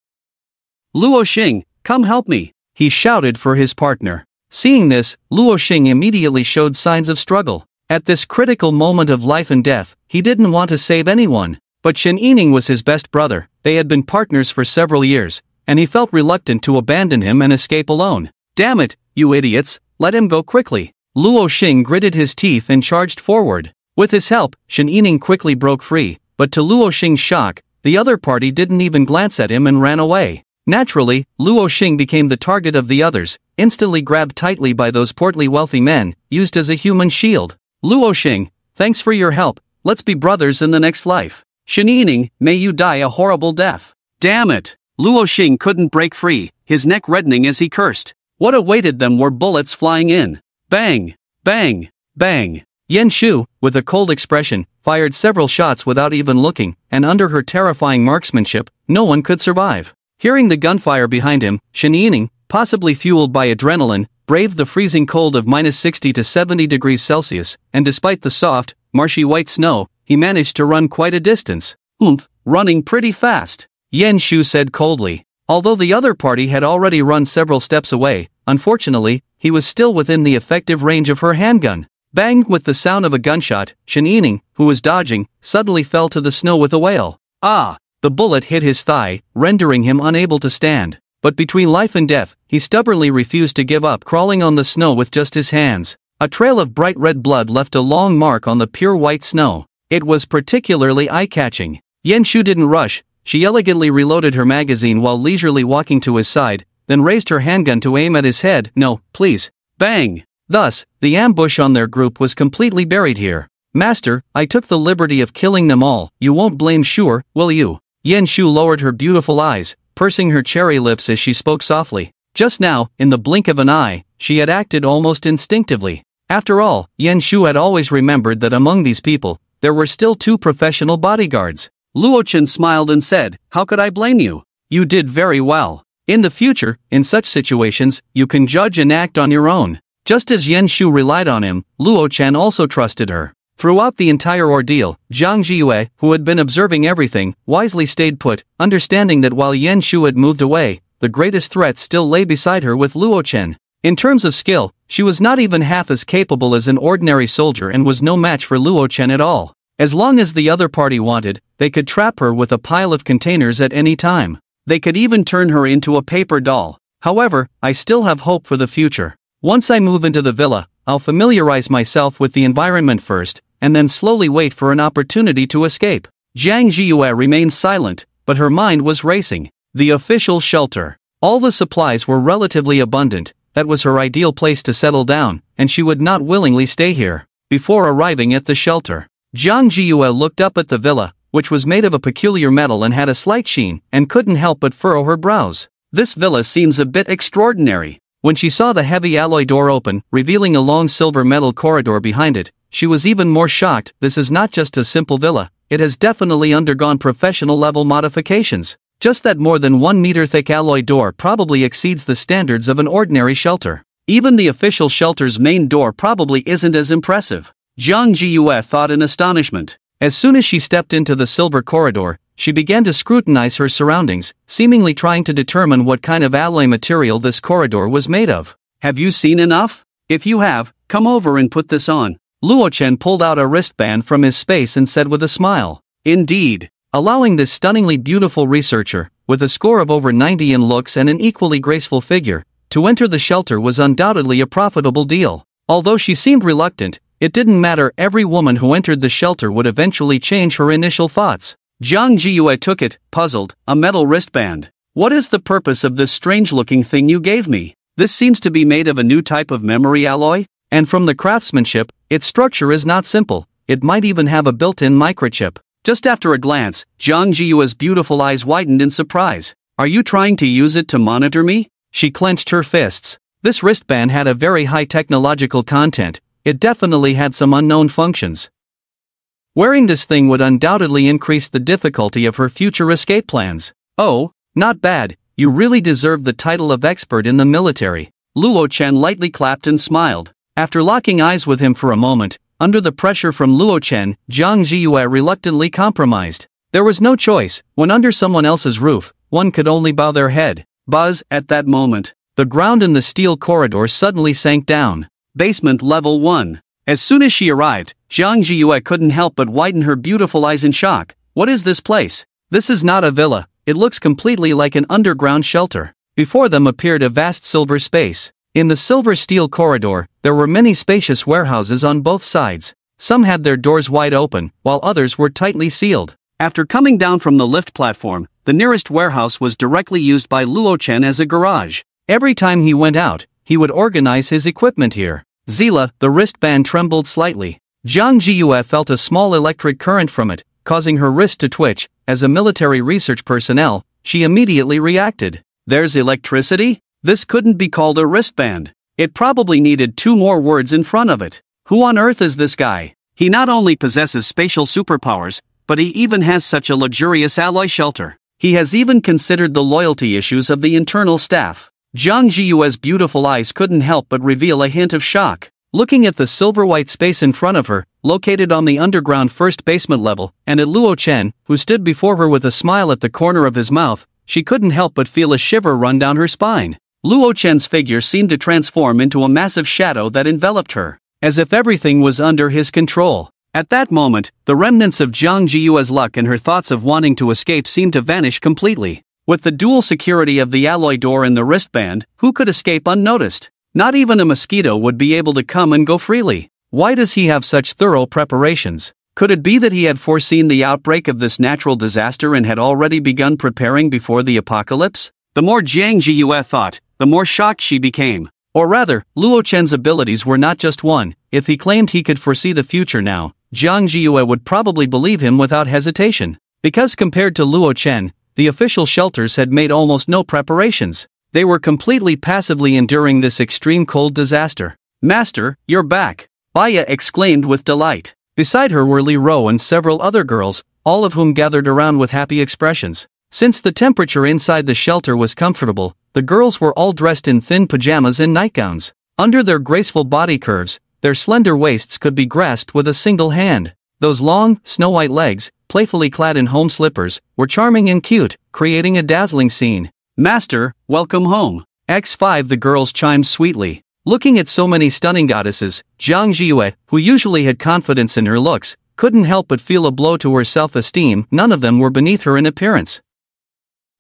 Luo Xing, come help me, he shouted for his partner. Seeing this, Luo Xing immediately showed signs of struggle. At this critical moment of life and death, he didn't want to save anyone. But Shen Yining was his best brother, they had been partners for several years, and he felt reluctant to abandon him and escape alone. Damn it, you idiots, let him go quickly. Luo Xing gritted his teeth and charged forward. With his help, Shen Yining quickly broke free, but to Luo Xing's shock, the other party didn't even glance at him and ran away. Naturally, Luo Xing became the target of the others, instantly grabbed tightly by those portly wealthy men, used as a human shield. Luo Xing, thanks for your help, let's be brothers in the next life. Shen Yining, may you die a horrible death. Damn it! Luo Xing couldn't break free, his neck reddening as he cursed. What awaited them were bullets flying in. Bang! Bang! Bang! Yen Shu, with a cold expression, fired several shots without even looking, and under her terrifying marksmanship, no one could survive. Hearing the gunfire behind him, Shen Yining, possibly fueled by adrenaline, braved the freezing cold of -60 to 70 degrees Celsius, and despite the soft, marshy white snow, he managed to run quite a distance. Running pretty fast, Yen Shu said coldly. Although the other party had already run several steps away, unfortunately, he was still within the effective range of her handgun. Bang! With the sound of a gunshot, Shen Yining, who was dodging, suddenly fell to the snow with a wail. Ah! The bullet hit his thigh, rendering him unable to stand. But between life and death, he stubbornly refused to give up, crawling on the snow with just his hands. A trail of bright red blood left a long mark on the pure white snow. It was particularly eye-catching. Yen Shu didn't rush, she elegantly reloaded her magazine while leisurely walking to his side, then raised her handgun to aim at his head. "No, please." Bang! Thus, the ambush on their group was completely buried here. "Master, I took the liberty of killing them all, you won't blame sure, will you?" Yen Shu lowered her beautiful eyes, pursing her cherry lips as she spoke softly. Just now, in the blink of an eye, she had acted almost instinctively. After all, Yen Shu had always remembered that among these people, there were still 2 professional bodyguards. Luo Chen smiled and said, "How could I blame you? You did very well. In the future, in such situations, you can judge and act on your own." Just as Yen Shu relied on him, Luo Chen also trusted her. Throughout the entire ordeal, Zhang Jiyue, who had been observing everything, wisely stayed put, understanding that while Yen Shu had moved away, the greatest threat still lay beside her with Luo Chen. In terms of skill, she was not even half as capable as an ordinary soldier and was no match for Luo Chen at all. As long as the other party wanted, they could trap her with a pile of containers at any time. They could even turn her into a paper doll. However, I still have hope for the future. Once I move into the villa, I'll familiarize myself with the environment first, and then slowly wait for an opportunity to escape. Zhang Jiyue remained silent, but her mind was racing. The official shelter. All the supplies were relatively abundant, that was her ideal place to settle down, and she would not willingly stay here. Before arriving at the shelter, Zhang Jiyue looked up at the villa, which was made of a peculiar metal and had a slight sheen, and couldn't help but furrow her brows. This villa seems a bit extraordinary. When she saw the heavy alloy door open, revealing a long silver metal corridor behind it, she was even more shocked. This is not just a simple villa, it has definitely undergone professional level modifications. Just that more than 1 meter thick alloy door probably exceeds the standards of an ordinary shelter. Even the official shelter's main door probably isn't as impressive. Zhang Jiyue thought in astonishment. As soon as she stepped into the silver corridor, she began to scrutinize her surroundings, seemingly trying to determine what kind of alloy material this corridor was made of. "Have you seen enough? If you have, come over and put this on." Luo Chen pulled out a wristband from his space and said with a smile. "Indeed." Allowing this stunningly beautiful researcher, with a score of over 90 in looks and an equally graceful figure, to enter the shelter was undoubtedly a profitable deal. Although she seemed reluctant, it didn't matter, every woman who entered the shelter would eventually change her initial thoughts. Zhang Jiyue took it, puzzled. "A metal wristband. What is the purpose of this strange-looking thing you gave me? This seems to be made of a new type of memory alloy, and from the craftsmanship, its structure is not simple, it might even have a built-in microchip." Just after a glance, Zhang Jiyue's beautiful eyes widened in surprise. "Are you trying to use it to monitor me?" She clenched her fists. This wristband had a very high technological content, it definitely had some unknown functions. Wearing this thing would undoubtedly increase the difficulty of her future escape plans. "Oh, not bad, you really deserve the title of expert in the military." Luo Chen lightly clapped and smiled. After locking eyes with him for a moment, under the pressure from Luo Chen, Zhang Jiyue reluctantly compromised. There was no choice. When under someone else's roof, one could only bow their head. Buzz, at that moment, the ground in the steel corridor suddenly sank down. Basement level 1. As soon as she arrived, Zhang Jiyue couldn't help but widen her beautiful eyes in shock. "What is this place? This is not a villa, it looks completely like an underground shelter." Before them appeared a vast silver space. In the silver steel corridor, there were many spacious warehouses on both sides. Some had their doors wide open, while others were tightly sealed. After coming down from the lift platform, the nearest warehouse was directly used by Luo Chen as a garage. Every time he went out, he would organize his equipment here. Zila, the wristband trembled slightly. Zhang Jiyue felt a small electric current from it, causing her wrist to twitch. As a military research personnel, she immediately reacted. "There's electricity? This couldn't be called a wristband. It probably needed 2 more words in front of it. Who on earth is this guy? He not only possesses spatial superpowers, but he even has such a luxurious alloy shelter. He has even considered the loyalty issues of the internal staff." Zhang Jiyue's beautiful eyes couldn't help but reveal a hint of shock. Looking at the silver-white space in front of her, located on the underground first basement level, and at Luo Chen, who stood before her with a smile at the corner of his mouth, she couldn't help but feel a shiver run down her spine. Luo Chen's figure seemed to transform into a massive shadow that enveloped her, as if everything was under his control. At that moment, the remnants of Zhang Jiyue's luck and her thoughts of wanting to escape seemed to vanish completely. With the dual security of the alloy door and the wristband, who could escape unnoticed? Not even a mosquito would be able to come and go freely. Why does he have such thorough preparations? Could it be that he had foreseen the outbreak of this natural disaster and had already begun preparing before the apocalypse? The more Jiang Jiyue thought, the more shocked she became. Or rather, Luo Chen's abilities were not just one. If he claimed he could foresee the future now, Jiang Jiyue would probably believe him without hesitation. Because compared to Luo Chen, the official shelters had made almost no preparations. They were completely passively enduring this extreme cold disaster. "Master, you're back!" Baya exclaimed with delight. Beside her were Li Ro and several other girls, all of whom gathered around with happy expressions. Since the temperature inside the shelter was comfortable, the girls were all dressed in thin pajamas and nightgowns. Under their graceful body curves, their slender waists could be grasped with a single hand. Those long, snow-white legs, playfully clad in home slippers, were charming and cute, creating a dazzling scene. "Master, welcome home." X5 the girls chimed sweetly. Looking at so many stunning goddesses, Jiang Jiyue, who usually had confidence in her looks, couldn't help but feel a blow to her self-esteem. None of them were beneath her in appearance.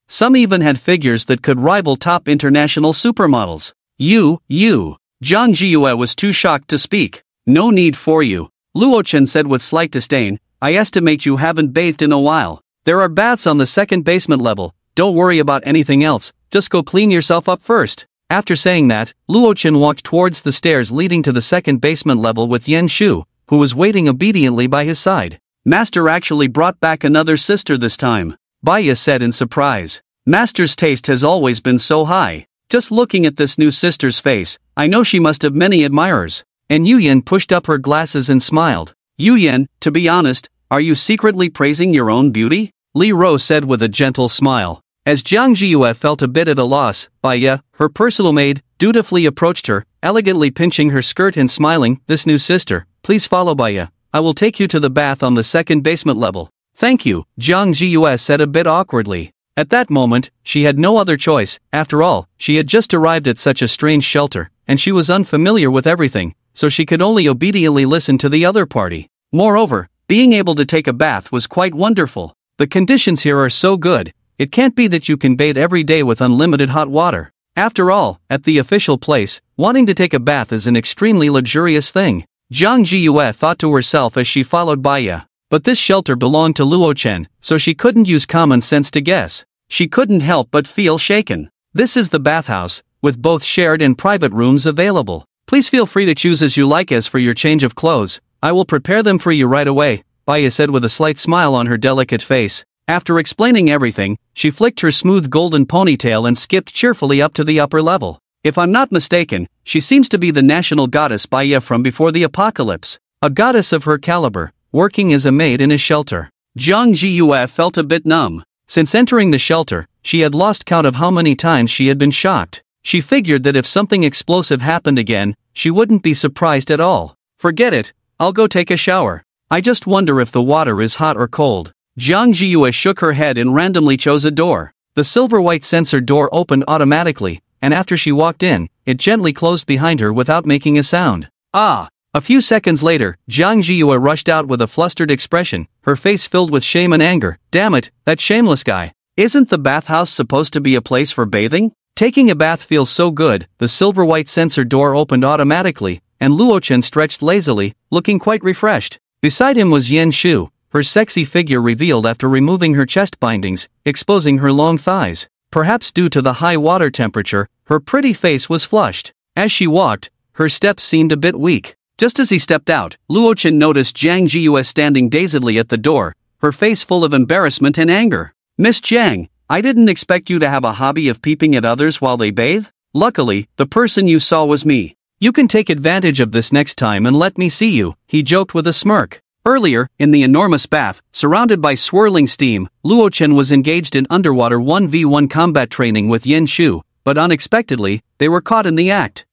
Some even had figures that could rival top international supermodels. You. Jiang Jiyue was too shocked to speak. "No need for you," Luo Chen said with slight disdain. "I estimate you haven't bathed in a while. There are baths on the second basement level. Don't worry about anything else, just go clean yourself up first." After saying that, Luo Chen walked towards the stairs leading to the second basement level with Yan Shu, who was waiting obediently by his side. "Master actually brought back another sister this time," Baya said in surprise. "Master's taste has always been so high. Just looking at this new sister's face, I know she must have many admirers." And Yuyan pushed up her glasses and smiled. "Yuyan, to be honest, are you secretly praising your own beauty?" Li Ro said with a gentle smile. As Jiang Jiyue felt a bit at a loss, Baya, her personal maid, dutifully approached her, elegantly pinching her skirt and smiling. "This new sister, please follow Baya. I will take you to the bath on the second basement level." "Thank you," Jiang Jiyue said a bit awkwardly. At that moment, she had no other choice. After all, she had just arrived at such a strange shelter, and she was unfamiliar with everything, so she could only obediently listen to the other party. Moreover, being able to take a bath was quite wonderful. The conditions here are so good. It can't be that you can bathe every day with unlimited hot water. After all, at the official place, wanting to take a bath is an extremely luxurious thing. Jiang Jiyue thought to herself as she followed Baya. But this shelter belonged to Luo Chen, so she couldn't use common sense to guess. She couldn't help but feel shaken. "This is the bathhouse, with both shared and private rooms available. Please feel free to choose as you like. As for your change of clothes, I will prepare them for you right away," Baya said with a slight smile on her delicate face. After explaining everything, she flicked her smooth golden ponytail and skipped cheerfully up to the upper level. If I'm not mistaken, she seems to be the national goddess Baya from before the apocalypse. A goddess of her caliber, working as a maid in a shelter. Jiang Jiyue felt a bit numb. Since entering the shelter, she had lost count of how many times she had been shocked. She figured that if something explosive happened again, she wouldn't be surprised at all. "Forget it, I'll go take a shower. I just wonder if the water is hot or cold." Jiang Jiyue shook her head and randomly chose a door. The silver-white sensor door opened automatically, and after she walked in, it gently closed behind her without making a sound. "Ah!" A few seconds later, Jiang Jiyue rushed out with a flustered expression, her face filled with shame and anger. "Damn it, that shameless guy. Isn't the bathhouse supposed to be a place for bathing? Taking a bath feels so good." The silver-white sensor door opened automatically, and Luo Chen stretched lazily, looking quite refreshed. Beside him was Yan Shu, her sexy figure revealed after removing her chest bindings, exposing her long thighs. Perhaps due to the high water temperature, her pretty face was flushed. As she walked, her steps seemed a bit weak. Just as he stepped out, Luo Chen noticed Jiang Jiyue standing dazedly at the door, her face full of embarrassment and anger. "Miss Jiang, I didn't expect you to have a hobby of peeping at others while they bathe. Luckily, the person you saw was me. You can take advantage of this next time and let me see you," he joked with a smirk. Earlier, in the enormous bath, surrounded by swirling steam, Luo Chen was engaged in underwater 1v1 combat training with Yan Shu, but unexpectedly, they were caught in the act.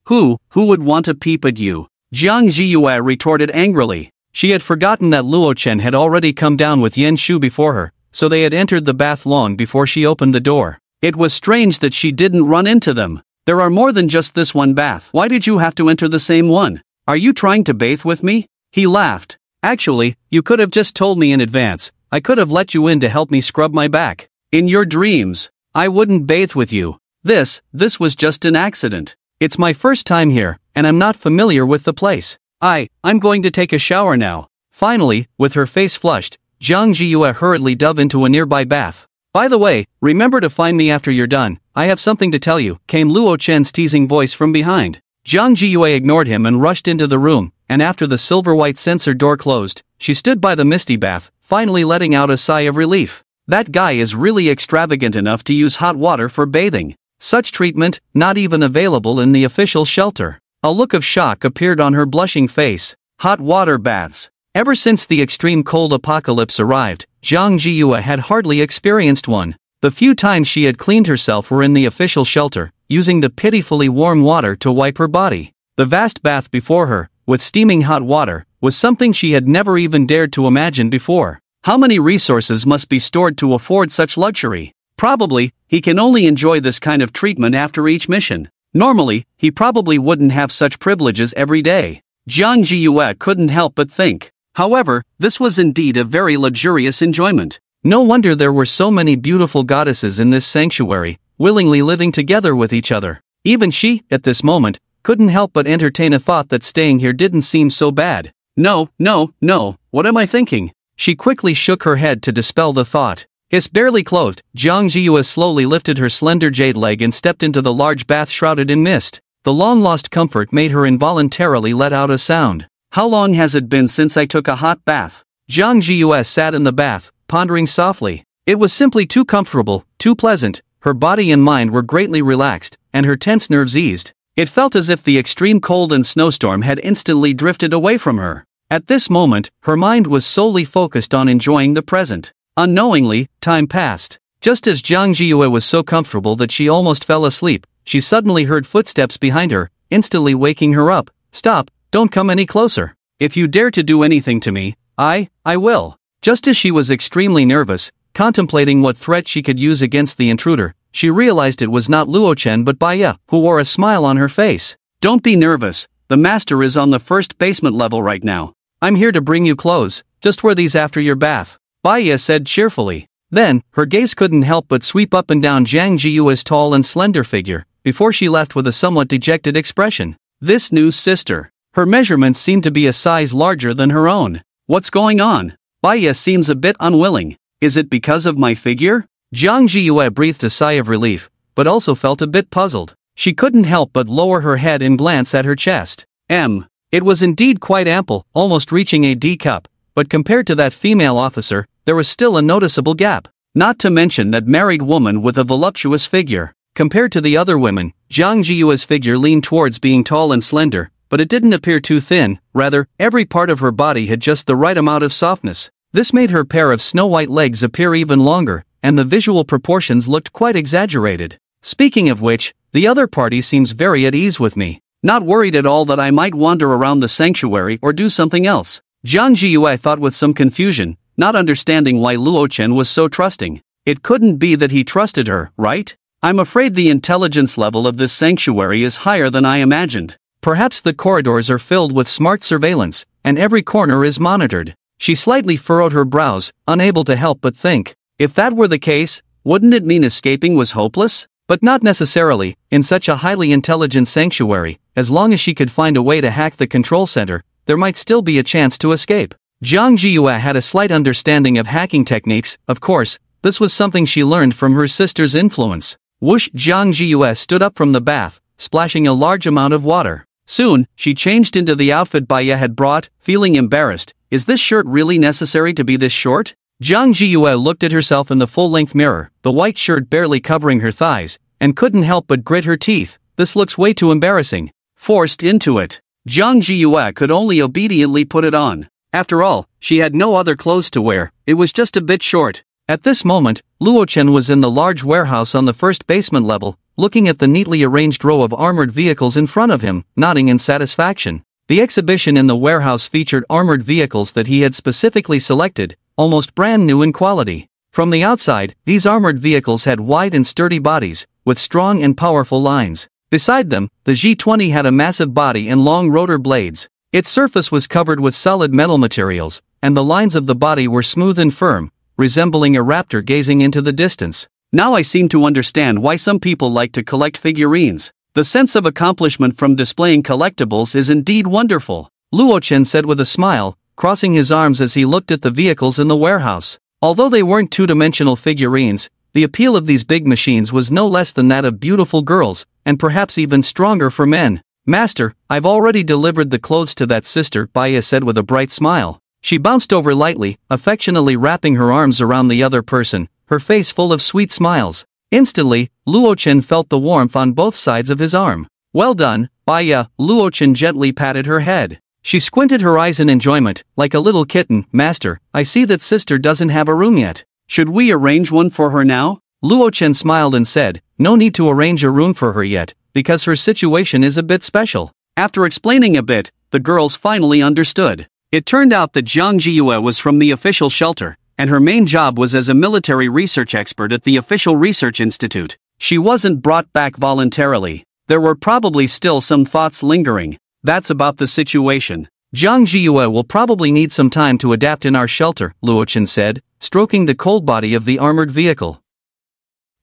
Who would want to peep at you?" Jiang Jiyue retorted angrily. She had forgotten that Luo Chen had already come down with Yan Shu before her, so they had entered the bath long before she opened the door. It was strange that she didn't run into them. "There are more than just this one bath. Why did you have to enter the same one? Are you trying to bathe with me?" He laughed. "Actually, you could have just told me in advance. I could have let you in to help me scrub my back. In your dreams, I wouldn't bathe with you. This was just an accident. It's my first time here, and I'm not familiar with the place. I'm going to take a shower now." Finally, with her face flushed, Jiang Jiyue hurriedly dove into a nearby bath. By the way, remember to find me after you're done, I have something to tell you, came Luo Chen's teasing voice from behind. Jiang Jiyue ignored him and rushed into the room, and after the silver-white sensor door closed, she stood by the misty bath, finally letting out a sigh of relief. That guy is really extravagant enough to use hot water for bathing. Such treatment, not even available in the official shelter. A look of shock appeared on her blushing face. Hot water baths. Ever since the extreme cold apocalypse arrived, Jiang Jiyue had hardly experienced one. The few times she had cleaned herself were in the official shelter, using the pitifully warm water to wipe her body. The vast bath before her, with steaming hot water, was something she had never even dared to imagine before. How many resources must be stored to afford such luxury? Probably, he can only enjoy this kind of treatment after each mission. Normally, he probably wouldn't have such privileges every day. Jiang Jiyue couldn't help but think. However, this was indeed a very luxurious enjoyment. No wonder there were so many beautiful goddesses in this sanctuary, willingly living together with each other. Even she, at this moment, couldn't help but entertain a thought that staying here didn't seem so bad. No, what am I thinking? She quickly shook her head to dispel the thought. Barely clothed, Jiang Jiyue slowly lifted her slender jade leg and stepped into the large bath shrouded in mist. The long-lost comfort made her involuntarily let out a sound. How long has it been since I took a hot bath? Jiang Jiyue sat in the bath, pondering softly. It was simply too comfortable, too pleasant. Her body and mind were greatly relaxed, and her tense nerves eased. It felt as if the extreme cold and snowstorm had instantly drifted away from her. At this moment, her mind was solely focused on enjoying the present. Unknowingly, time passed. Just as Jiang Jiyue was so comfortable that she almost fell asleep, she suddenly heard footsteps behind her, instantly waking her up. Stop, don't come any closer. If you dare to do anything to me, I will. Just as she was extremely nervous, contemplating what threat she could use against the intruder, she realized it was not Luo Chen but Baiya, who wore a smile on her face. Don't be nervous, the master is on the first basement level right now. I'm here to bring you clothes, just wear these after your bath, Baiya said cheerfully. Then, her gaze couldn't help but sweep up and down Jiang Jiyue's tall and slender figure, before she left with a somewhat dejected expression. This new sister. Her measurements seemed to be a size larger than her own. What's going on? Baiya seems a bit unwilling. Is it because of my figure? Jiang Jiyue breathed a sigh of relief, but also felt a bit puzzled. She couldn't help but lower her head and glance at her chest. It was indeed quite ample, almost reaching a D cup, but compared to that female officer, there was still a noticeable gap. Not to mention that married woman with a voluptuous figure. Compared to the other women, Jiang Jiyue's figure leaned towards being tall and slender, but it didn't appear too thin. Rather, every part of her body had just the right amount of softness. This made her pair of snow-white legs appear even longer, and the visual proportions looked quite exaggerated. Speaking of which, the other party seems very at ease with me. Not worried at all that I might wander around the sanctuary or do something else. Jiang Jiyue thought with some confusion, not understanding why Luo Chen was so trusting. It couldn't be that he trusted her, right? I'm afraid the intelligence level of this sanctuary is higher than I imagined. Perhaps the corridors are filled with smart surveillance, and every corner is monitored. She slightly furrowed her brows, unable to help but think. If that were the case, wouldn't it mean escaping was hopeless? But not necessarily. In such a highly intelligent sanctuary, as long as she could find a way to hack the control center, there might still be a chance to escape. Jiang Jiyue had a slight understanding of hacking techniques. Of course, this was something she learned from her sister's influence. Whoosh! Jiang Jiyue stood up from the bath, splashing a large amount of water. Soon, she changed into the outfit Baiya had brought, feeling embarrassed. Is this shirt really necessary to be this short? Jiang Jiyue looked at herself in the full-length mirror, the white shirt barely covering her thighs, and couldn't help but grit her teeth. This looks way too embarrassing. Forced into it. Jiang Jiyue could only obediently put it on. After all, she had no other clothes to wear, it was just a bit short. At this moment, Luo Chen was in the large warehouse on the first basement level, looking at the neatly arranged row of armored vehicles in front of him, nodding in satisfaction. The exhibition in the warehouse featured armored vehicles that he had specifically selected, almost brand new in quality. From the outside, these armored vehicles had wide and sturdy bodies, with strong and powerful lines. Beside them, the G20 had a massive body and long rotor blades. Its surface was covered with solid metal materials, and the lines of the body were smooth and firm, resembling a raptor gazing into the distance. Now I seem to understand why some people like to collect figurines. The sense of accomplishment from displaying collectibles is indeed wonderful, Luo Chen said with a smile, crossing his arms as he looked at the vehicles in the warehouse. Although they weren't two-dimensional figurines, the appeal of these big machines was no less than that of beautiful girls, and perhaps even stronger for men. "Master, I've already delivered the clothes to that sister," Baya said with a bright smile. She bounced over lightly, affectionately wrapping her arms around the other person, her face full of sweet smiles. Instantly, Luochen felt the warmth on both sides of his arm. "Well done, Baya," Luochen gently patted her head. She squinted her eyes in enjoyment, like a little kitten. "Master, I see that sister doesn't have a room yet. Should we arrange one for her now?" Luochen smiled and said, "No need to arrange a room for her yet, because her situation is a bit special." After explaining a bit, the girls finally understood. It turned out that Jiang Jiyue was from the official shelter, and her main job was as a military research expert at the official research institute. She wasn't brought back voluntarily. There were probably still some thoughts lingering. "That's about the situation. Jiang Jiyue will probably need some time to adapt in our shelter," Luochen said, stroking the cold body of the armored vehicle.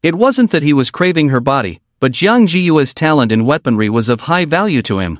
It wasn't that he was craving her body, but Jiang Jiyue's talent in weaponry was of high value to him.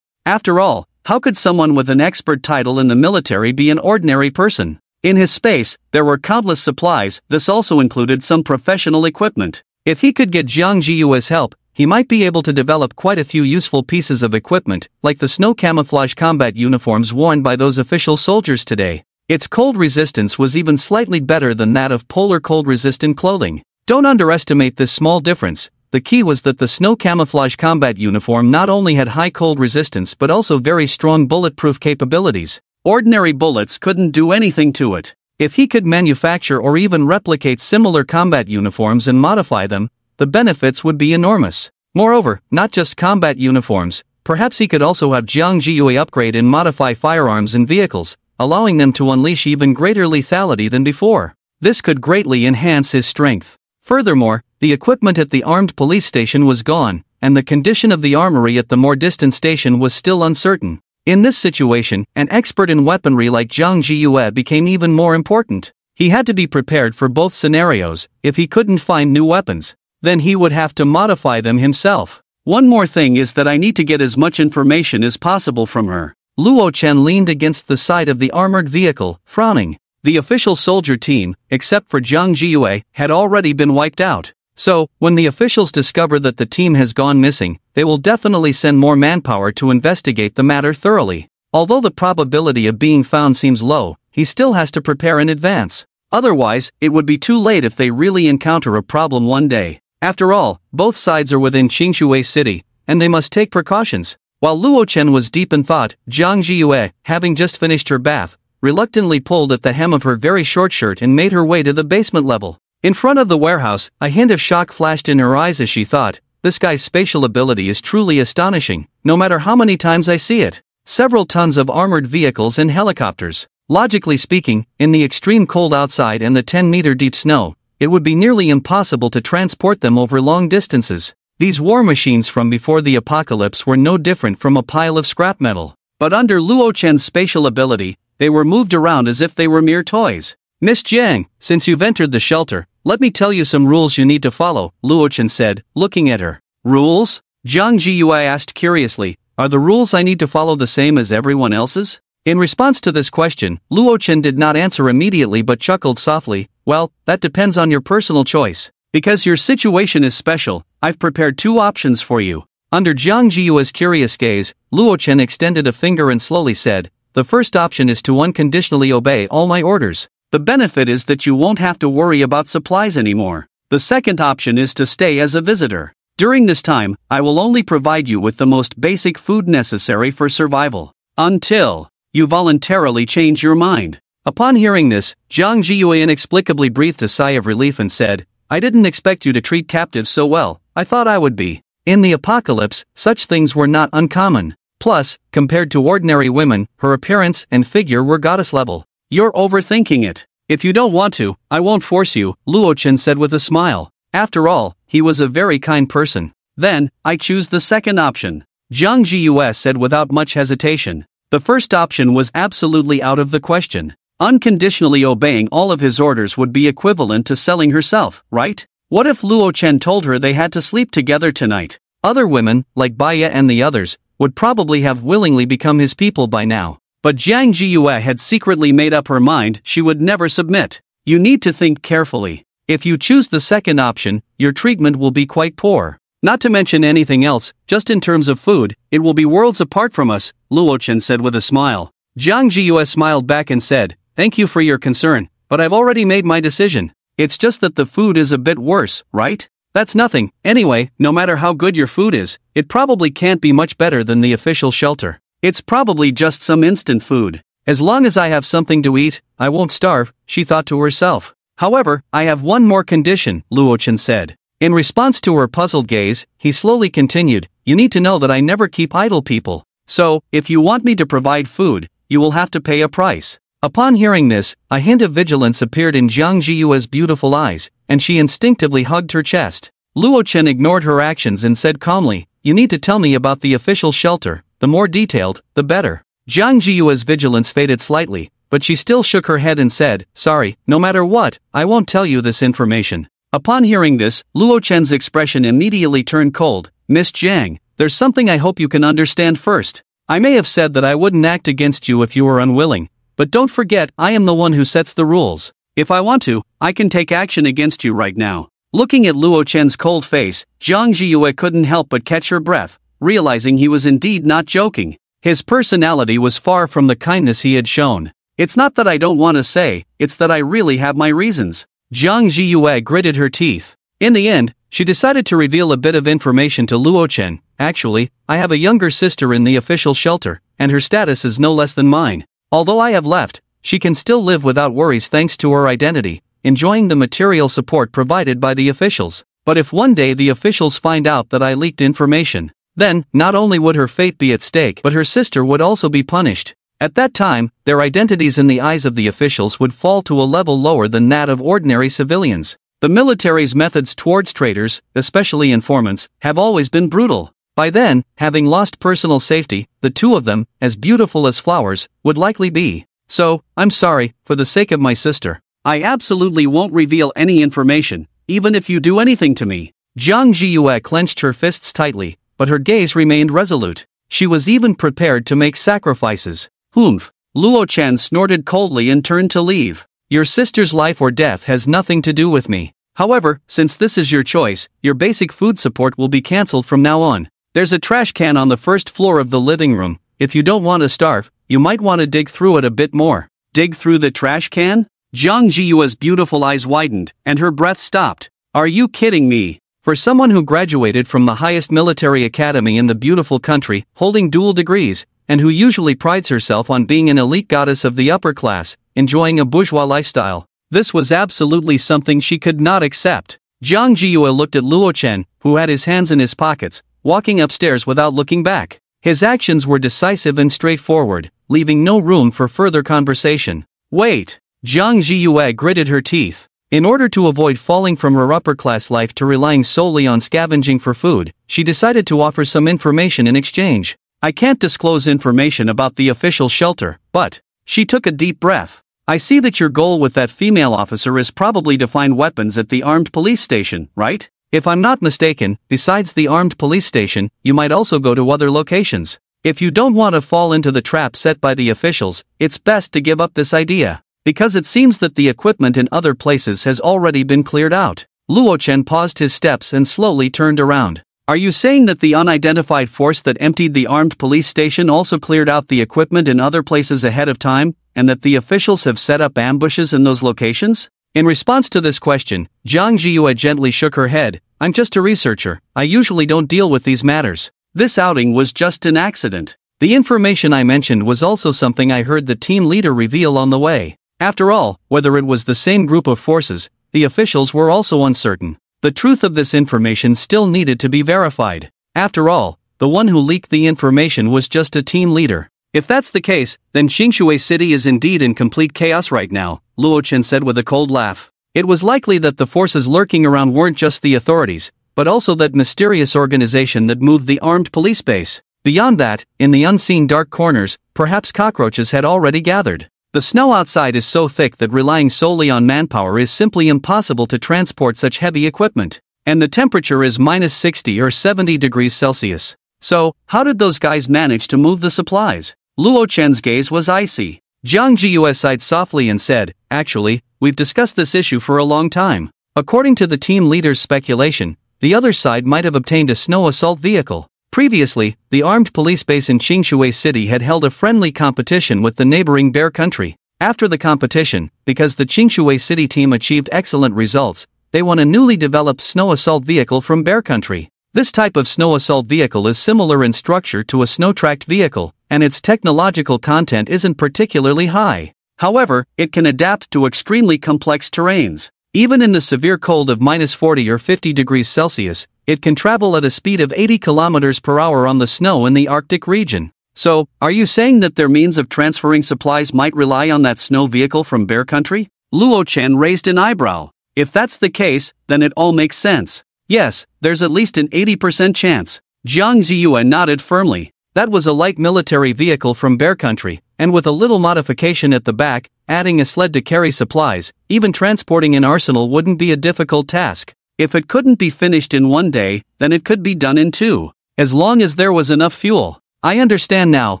After all, how could someone with an expert title in the military be an ordinary person? In his space, there were countless supplies. This also included some professional equipment. If he could get Jiang Jiyue's help, he might be able to develop quite a few useful pieces of equipment, like the snow camouflage combat uniforms worn by those official soldiers today. Its cold resistance was even slightly better than that of polar cold-resistant clothing. Don't underestimate this small difference. The key was that the snow camouflage combat uniform not only had high cold resistance but also very strong bulletproof capabilities. Ordinary bullets couldn't do anything to it. If he could manufacture or even replicate similar combat uniforms and modify them, the benefits would be enormous. Moreover, not just combat uniforms, perhaps he could also have Jiang Jiyue upgrade and modify firearms and vehicles, allowing them to unleash even greater lethality than before. This could greatly enhance his strength. Furthermore, the equipment at the armed police station was gone, and the condition of the armory at the more distant station was still uncertain. In this situation, an expert in weaponry like Jiang Jiyue became even more important. He had to be prepared for both scenarios. If he couldn't find new weapons, then he would have to modify them himself. "One more thing is that I need to get as much information as possible from her." Luochen leaned against the side of the armored vehicle, frowning. The official soldier team, except for Jiang Jiyue, had already been wiped out. So, when the officials discover that the team has gone missing, they will definitely send more manpower to investigate the matter thoroughly. Although the probability of being found seems low, he still has to prepare in advance. Otherwise, it would be too late if they really encounter a problem one day. After all, both sides are within Qingshui City, and they must take precautions. While Luochen was deep in thought, Jiang Jiyue, having just finished her bath, reluctantly pulled at the hem of her very short shirt and made her way to the basement level. In front of the warehouse, a hint of shock flashed in her eyes as she thought, "This guy's spatial ability is truly astonishing, no matter how many times I see it." Several tons of armored vehicles and helicopters. Logically speaking, in the extreme cold outside and the 10-meter deep snow, it would be nearly impossible to transport them over long distances. These war machines from before the apocalypse were no different from a pile of scrap metal. But under Luochen's spatial ability, they were moved around as if they were mere toys. "Miss Jiang, since you've entered the shelter, let me tell you some rules you need to follow," Luochen said, looking at her. "Rules?" Jiang Jiyue asked curiously. "Are the rules I need to follow the same as everyone else's?" In response to this question, Luochen did not answer immediately but chuckled softly. "Well, that depends on your personal choice. Because your situation is special, I've prepared two options for you." Under Jiang Jiyue's curious gaze, Luochen extended a finger and slowly said, "The first option is to unconditionally obey all my orders. The benefit is that you won't have to worry about supplies anymore. The second option is to stay as a visitor. During this time, I will only provide you with the most basic food necessary for survival. Until you voluntarily change your mind." Upon hearing this, Jiang Jiyue inexplicably breathed a sigh of relief and said, "I didn't expect you to treat captives so well. I thought I would be." In the apocalypse, such things were not uncommon. Plus, compared to ordinary women, her appearance and figure were goddess level. "You're overthinking it. If you don't want to, I won't force you," Luochen said with a smile. After all, he was a very kind person. "Then, I choose the second option," Jiang Jiyue said without much hesitation. The first option was absolutely out of the question. Unconditionally obeying all of his orders would be equivalent to selling herself, right? What if Luochen told her they had to sleep together tonight? Other women, like Baya and the others, would probably have willingly become his people by now. But Jiang Jiyue had secretly made up her mind she would never submit. "You need to think carefully. If you choose the second option, your treatment will be quite poor. Not to mention anything else, just in terms of food, it will be worlds apart from us, Luo Chen said with a smile. Zhang Jiyue smiled back and said, "Thank you for your concern, but I've already made my decision. It's just that the food is a bit worse, right? That's nothing. Anyway, no matter how good your food is, it probably can't be much better than the official shelter. It's probably just some instant food. As long as I have something to eat, I won't starve," she thought to herself. "However, I have one more condition," Luo Chen said. In response to her puzzled gaze, he slowly continued, "You need to know that I never keep idle people. So, if you want me to provide food, you will have to pay a price." Upon hearing this, a hint of vigilance appeared in Zhang Jiyue's beautiful eyes, and she instinctively hugged her chest. Luo Chen ignored her actions and said calmly, "You need to tell me about the official shelter. The more detailed, the better." Zhang Jiyue's vigilance faded slightly, but she still shook her head and said, "Sorry, no matter what, I won't tell you this information." Upon hearing this, Luo Chen's expression immediately turned cold. "Miss Zhang, there's something I hope you can understand first. I may have said that I wouldn't act against you if you were unwilling, but don't forget I am the one who sets the rules. If I want to, I can take action against you right now." Looking at Luo Chen's cold face, Zhang Jiyue couldn't help but catch her breath, realizing he was indeed not joking. His personality was far from the kindness he had shown. "It's not that I don't want to say, it's that I really have my reasons." Zhang Jiyue gritted her teeth. In the end, she decided to reveal a bit of information to Luo Chen. "Actually, I have a younger sister in the official shelter, and her status is no less than mine. Although I have left, she can still live without worries thanks to her identity, enjoying the material support provided by the officials. But if one day the officials find out that I leaked information, then, not only would her fate be at stake, but her sister would also be punished. At that time, their identities in the eyes of the officials would fall to a level lower than that of ordinary civilians. The military's methods towards traitors, especially informants, have always been brutal. By then, having lost personal safety, the two of them, as beautiful as flowers, would likely be. So, I'm sorry, for the sake of my sister. I absolutely won't reveal any information, even if you do anything to me." Zhang Jiyue clenched her fists tightly, but her gaze remained resolute. She was even prepared to make sacrifices. "Humph." Luo Chen snorted coldly and turned to leave. "Your sister's life or death has nothing to do with me. However, since this is your choice, your basic food support will be cancelled from now on. There's a trash can on the first floor of the living room. If you don't want to starve, you might want to dig through it a bit more." "Dig through the trash can?" Zhang Jiyue's beautiful eyes widened, and her breath stopped. "Are you kidding me?" For someone who graduated from the highest military academy in the beautiful country, holding dual degrees, and who usually prides herself on being an elite goddess of the upper class, enjoying a bourgeois lifestyle, this was absolutely something she could not accept. Zhang Jiyue looked at Luo Chen, who had his hands in his pockets, walking upstairs without looking back. His actions were decisive and straightforward, leaving no room for further conversation. "Wait." Zhang Jiyue gritted her teeth. In order to avoid falling from her upper-class life to relying solely on scavenging for food, she decided to offer some information in exchange. "I can't disclose information about the official shelter, but..." She took a deep breath. "I see that your goal with that female officer is probably to find weapons at the armed police station, right? If I'm not mistaken, besides the armed police station, you might also go to other locations. If you don't want to fall into the trap set by the officials, it's best to give up this idea. Because it seems that the equipment in other places has already been cleared out." Luo Chen paused his steps and slowly turned around. "Are you saying that the unidentified force that emptied the armed police station also cleared out the equipment in other places ahead of time, and that the officials have set up ambushes in those locations?" In response to this question, Zhang Jiyue gently shook her head. "I'm just a researcher, I usually don't deal with these matters. This outing was just an accident. The information I mentioned was also something I heard the team leader reveal on the way. After all, whether it was the same group of forces, the officials were also uncertain. The truth of this information still needed to be verified. After all, the one who leaked the information was just a team leader. If that's the case, then Qingshui City is indeed in complete chaos right now," Luo Chen said with a cold laugh. It was likely that the forces lurking around weren't just the authorities, but also that mysterious organization that moved the armed police base. Beyond that, in the unseen dark corners, perhaps cockroaches had already gathered. The snow outside is so thick that relying solely on manpower is simply impossible to transport such heavy equipment. And the temperature is -60 or 70 degrees Celsius. So, how did those guys manage to move the supplies? Luo Chen's gaze was icy. Zhang Jiyue sighed softly and said, "Actually, we've discussed this issue for a long time. According to the team leader's speculation, the other side might have obtained a snow assault vehicle. Previously, the armed police base in Qingshui City had held a friendly competition with the neighboring bear country. After the competition, because the Qingshui City team achieved excellent results, they won a newly developed snow assault vehicle from bear country. This type of snow assault vehicle is similar in structure to a snow-tracked vehicle, and its technological content isn't particularly high. However, it can adapt to extremely complex terrains. Even in the severe cold of -40 or 50 degrees Celsius, it can travel at a speed of 80 kilometers per hour on the snow in the Arctic region. So, are you saying that their means of transferring supplies might rely on that snow vehicle from bear country? Luo Chen raised an eyebrow. If that's the case, then it all makes sense. Yes, there's at least an 80% chance. Jiang Ziyue nodded firmly. That was a light military vehicle from bear country, and with a little modification at the back, adding a sled to carry supplies, even transporting an arsenal wouldn't be a difficult task. If it couldn't be finished in one day, then it could be done in two. As long as there was enough fuel. I understand now,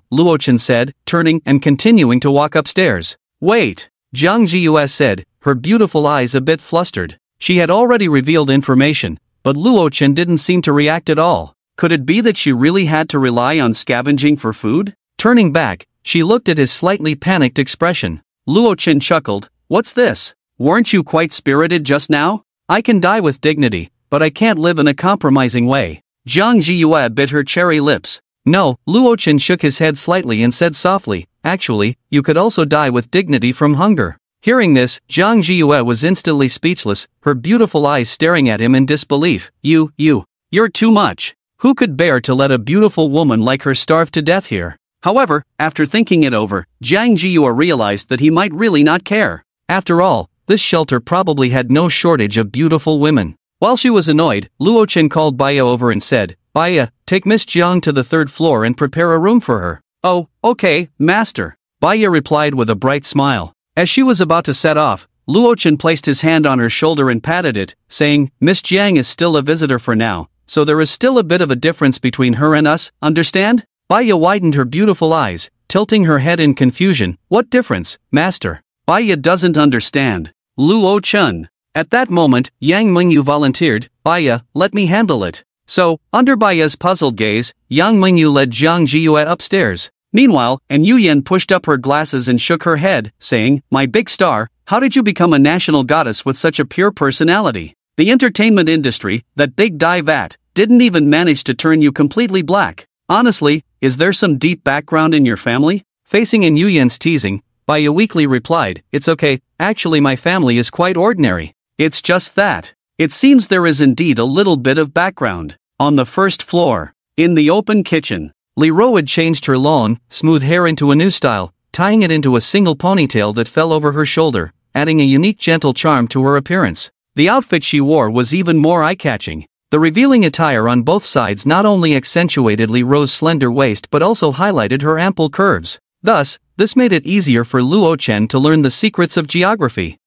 Luo Chen said, turning and continuing to walk upstairs. Wait, Jiang Ziyue said, her beautiful eyes a bit flustered. She had already revealed information, but Luo Chen didn't seem to react at all. Could it be that she really had to rely on scavenging for food? Turning back, she looked at his slightly panicked expression. Luo Chen chuckled. What's this? Weren't you quite spirited just now? I can die with dignity, but I can't live in a compromising way. Jiang Ziyue bit her cherry lips. No, Luo Chen shook his head slightly and said softly, actually, you could also die with dignity from hunger. Hearing this, Jiang Ziyue was instantly speechless, her beautiful eyes staring at him in disbelief. You're too much. Who could bear to let a beautiful woman like her starve to death here? However, after thinking it over, Jiang Ziyue realized that he might really not care. After all, this shelter probably had no shortage of beautiful women. While she was annoyed, Luo Chen called Baya over and said, Baya, take Miss Jiang to the third floor and prepare a room for her. Oh, okay, master. Baya replied with a bright smile. As she was about to set off, Luo Chen placed his hand on her shoulder and patted it, saying, Miss Jiang is still a visitor for now, so there is still a bit of a difference between her and us, understand? Baya widened her beautiful eyes, tilting her head in confusion. What difference, master? Baya doesn't understand. Luo Chen. At that moment, Yang Mingyu volunteered, Baya, let me handle it. So, under Baya's puzzled gaze, Yang Mingyu led Jiang Ziyue upstairs. Meanwhile, An Yuyan pushed up her glasses and shook her head, saying, My big star, how did you become a national goddess with such a pure personality? The entertainment industry, that big dye vat, didn't even manage to turn you completely black. Honestly, is there some deep background in your family? Facing An Yuyan's teasing, Baya weakly replied, It's okay, actually my family is quite ordinary. It's just that. It seems there is indeed a little bit of background. On the first floor, in the open kitchen, Li Ro had changed her long, smooth hair into a new style, tying it into a single ponytail that fell over her shoulder, adding a unique gentle charm to her appearance. The outfit she wore was even more eye-catching. The revealing attire on both sides not only accentuated Li Ro's slender waist but also highlighted her ample curves. Thus, this made it easier for Luo Chen to learn the secrets of geography.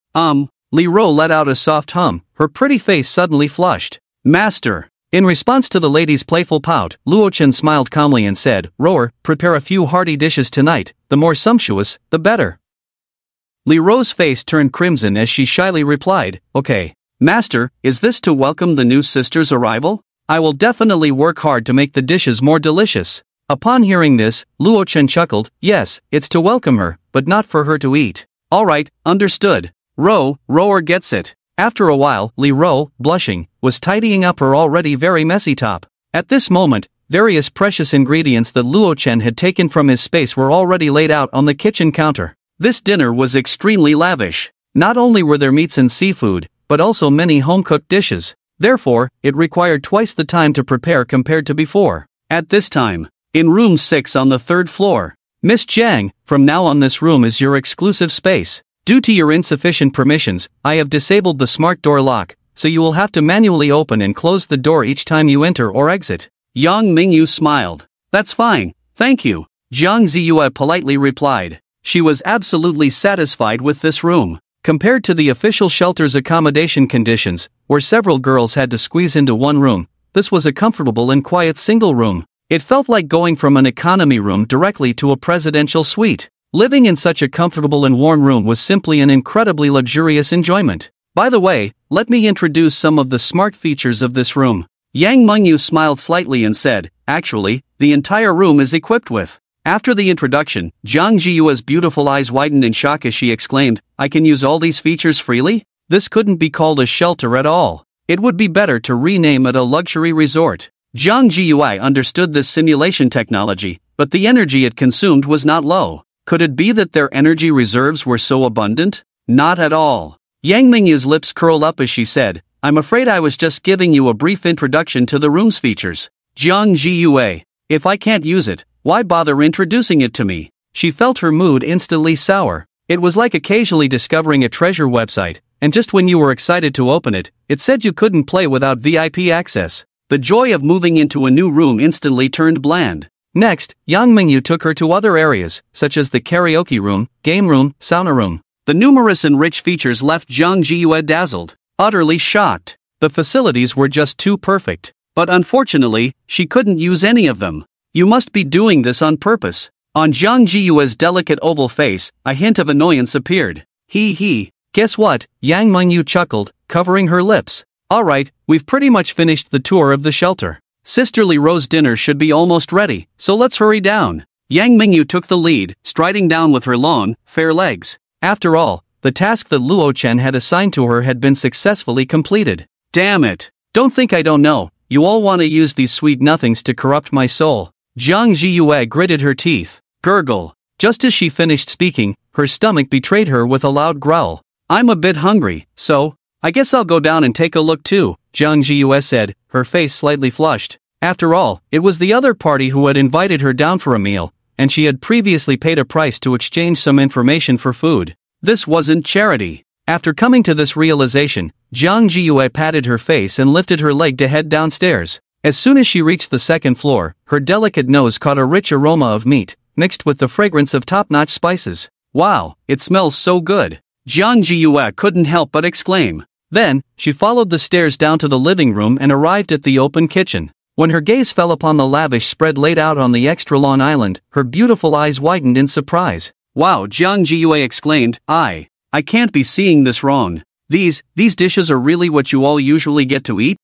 Li Ro let out a soft hum, her pretty face suddenly flushed. Master. In response to the lady's playful pout, Luo Chen smiled calmly and said, Rower, prepare a few hearty dishes tonight, the more sumptuous, the better. Li Ro's face turned crimson as she shyly replied, Okay. Master, is this to welcome the new sister's arrival? I will definitely work hard to make the dishes more delicious. Upon hearing this, Luo Chen chuckled, Yes, it's to welcome her, but not for her to eat. Alright, understood. Rower gets it. After a while, Li Ro, blushing, was tidying up her already very messy top. At this moment, various precious ingredients that Luo Chen had taken from his space were already laid out on the kitchen counter. This dinner was extremely lavish. Not only were there meats and seafood, but also many home-cooked dishes. Therefore, it required twice the time to prepare compared to before. At this time, in room 6 on the third floor, Miss Jiang, from now on this room is your exclusive space. Due to your insufficient permissions, I have disabled the smart door lock, so you will have to manually open and close the door each time you enter or exit. Yang Mingyu smiled. That's fine, thank you. Jiang Ziyue politely replied. She was absolutely satisfied with this room. Compared to the official shelter's accommodation conditions, where several girls had to squeeze into one room, this was a comfortable and quiet single room. It felt like going from an economy room directly to a presidential suite. Living in such a comfortable and warm room was simply an incredibly luxurious enjoyment. By the way, let me introduce some of the smart features of this room. Yang Mengyu smiled slightly and said, actually, the entire room is equipped with. After the introduction, Zhang Jiyue's beautiful eyes widened in shock as she exclaimed, I can use all these features freely? This couldn't be called a shelter at all. It would be better to rename it a luxury resort. Zhang Jiyue understood this simulation technology, but the energy it consumed was not low. Could it be that their energy reserves were so abundant? Not at all. Yang Mengyu's lips curled up as she said, I'm afraid I was just giving you a brief introduction to the room's features. Zhang Jiyue, if I can't use it, why bother introducing it to me? She felt her mood instantly sour. It was like occasionally discovering a treasure website, and just when you were excited to open it, it said you couldn't play without VIP access. The joy of moving into a new room instantly turned bland. Next, Yang Mengyu took her to other areas, such as the karaoke room, game room, sauna room. The numerous and rich features left Zhang Jiyue dazzled, utterly shocked. The facilities were just too perfect. But unfortunately, she couldn't use any of them. You must be doing this on purpose. On Zhang Jiyue's delicate oval face, a hint of annoyance appeared. He. Guess what? Yang Mengyu chuckled, covering her lips. Alright, we've pretty much finished the tour of the shelter. Sisterly Rose dinner should be almost ready, so let's hurry down. Yang Mengyu took the lead, striding down with her long, fair legs. After all, the task that Luo Chen had assigned to her had been successfully completed. Damn it! Don't think I don't know, you all want to use these sweet nothings to corrupt my soul. Zhang Jiyue gritted her teeth. Gurgle. Just as she finished speaking, her stomach betrayed her with a loud growl. I'm a bit hungry, so I guess I'll go down and take a look too, Zhang Jiyue said, her face slightly flushed. After all, it was the other party who had invited her down for a meal, and she had previously paid a price to exchange some information for food. This wasn't charity. After coming to this realization, Zhang Jiyue patted her face and lifted her leg to head downstairs. As soon as she reached the second floor, her delicate nose caught a rich aroma of meat, mixed with the fragrance of top-notch spices. Wow, it smells so good. Zhang Jiyue couldn't help but exclaim. Then, she followed the stairs down to the living room and arrived at the open kitchen. When her gaze fell upon the lavish spread laid out on the extra-long island, her beautiful eyes widened in surprise. Wow, Zhang Jiyue exclaimed, I can't be seeing this wrong. These dishes are really what you all usually get to eat?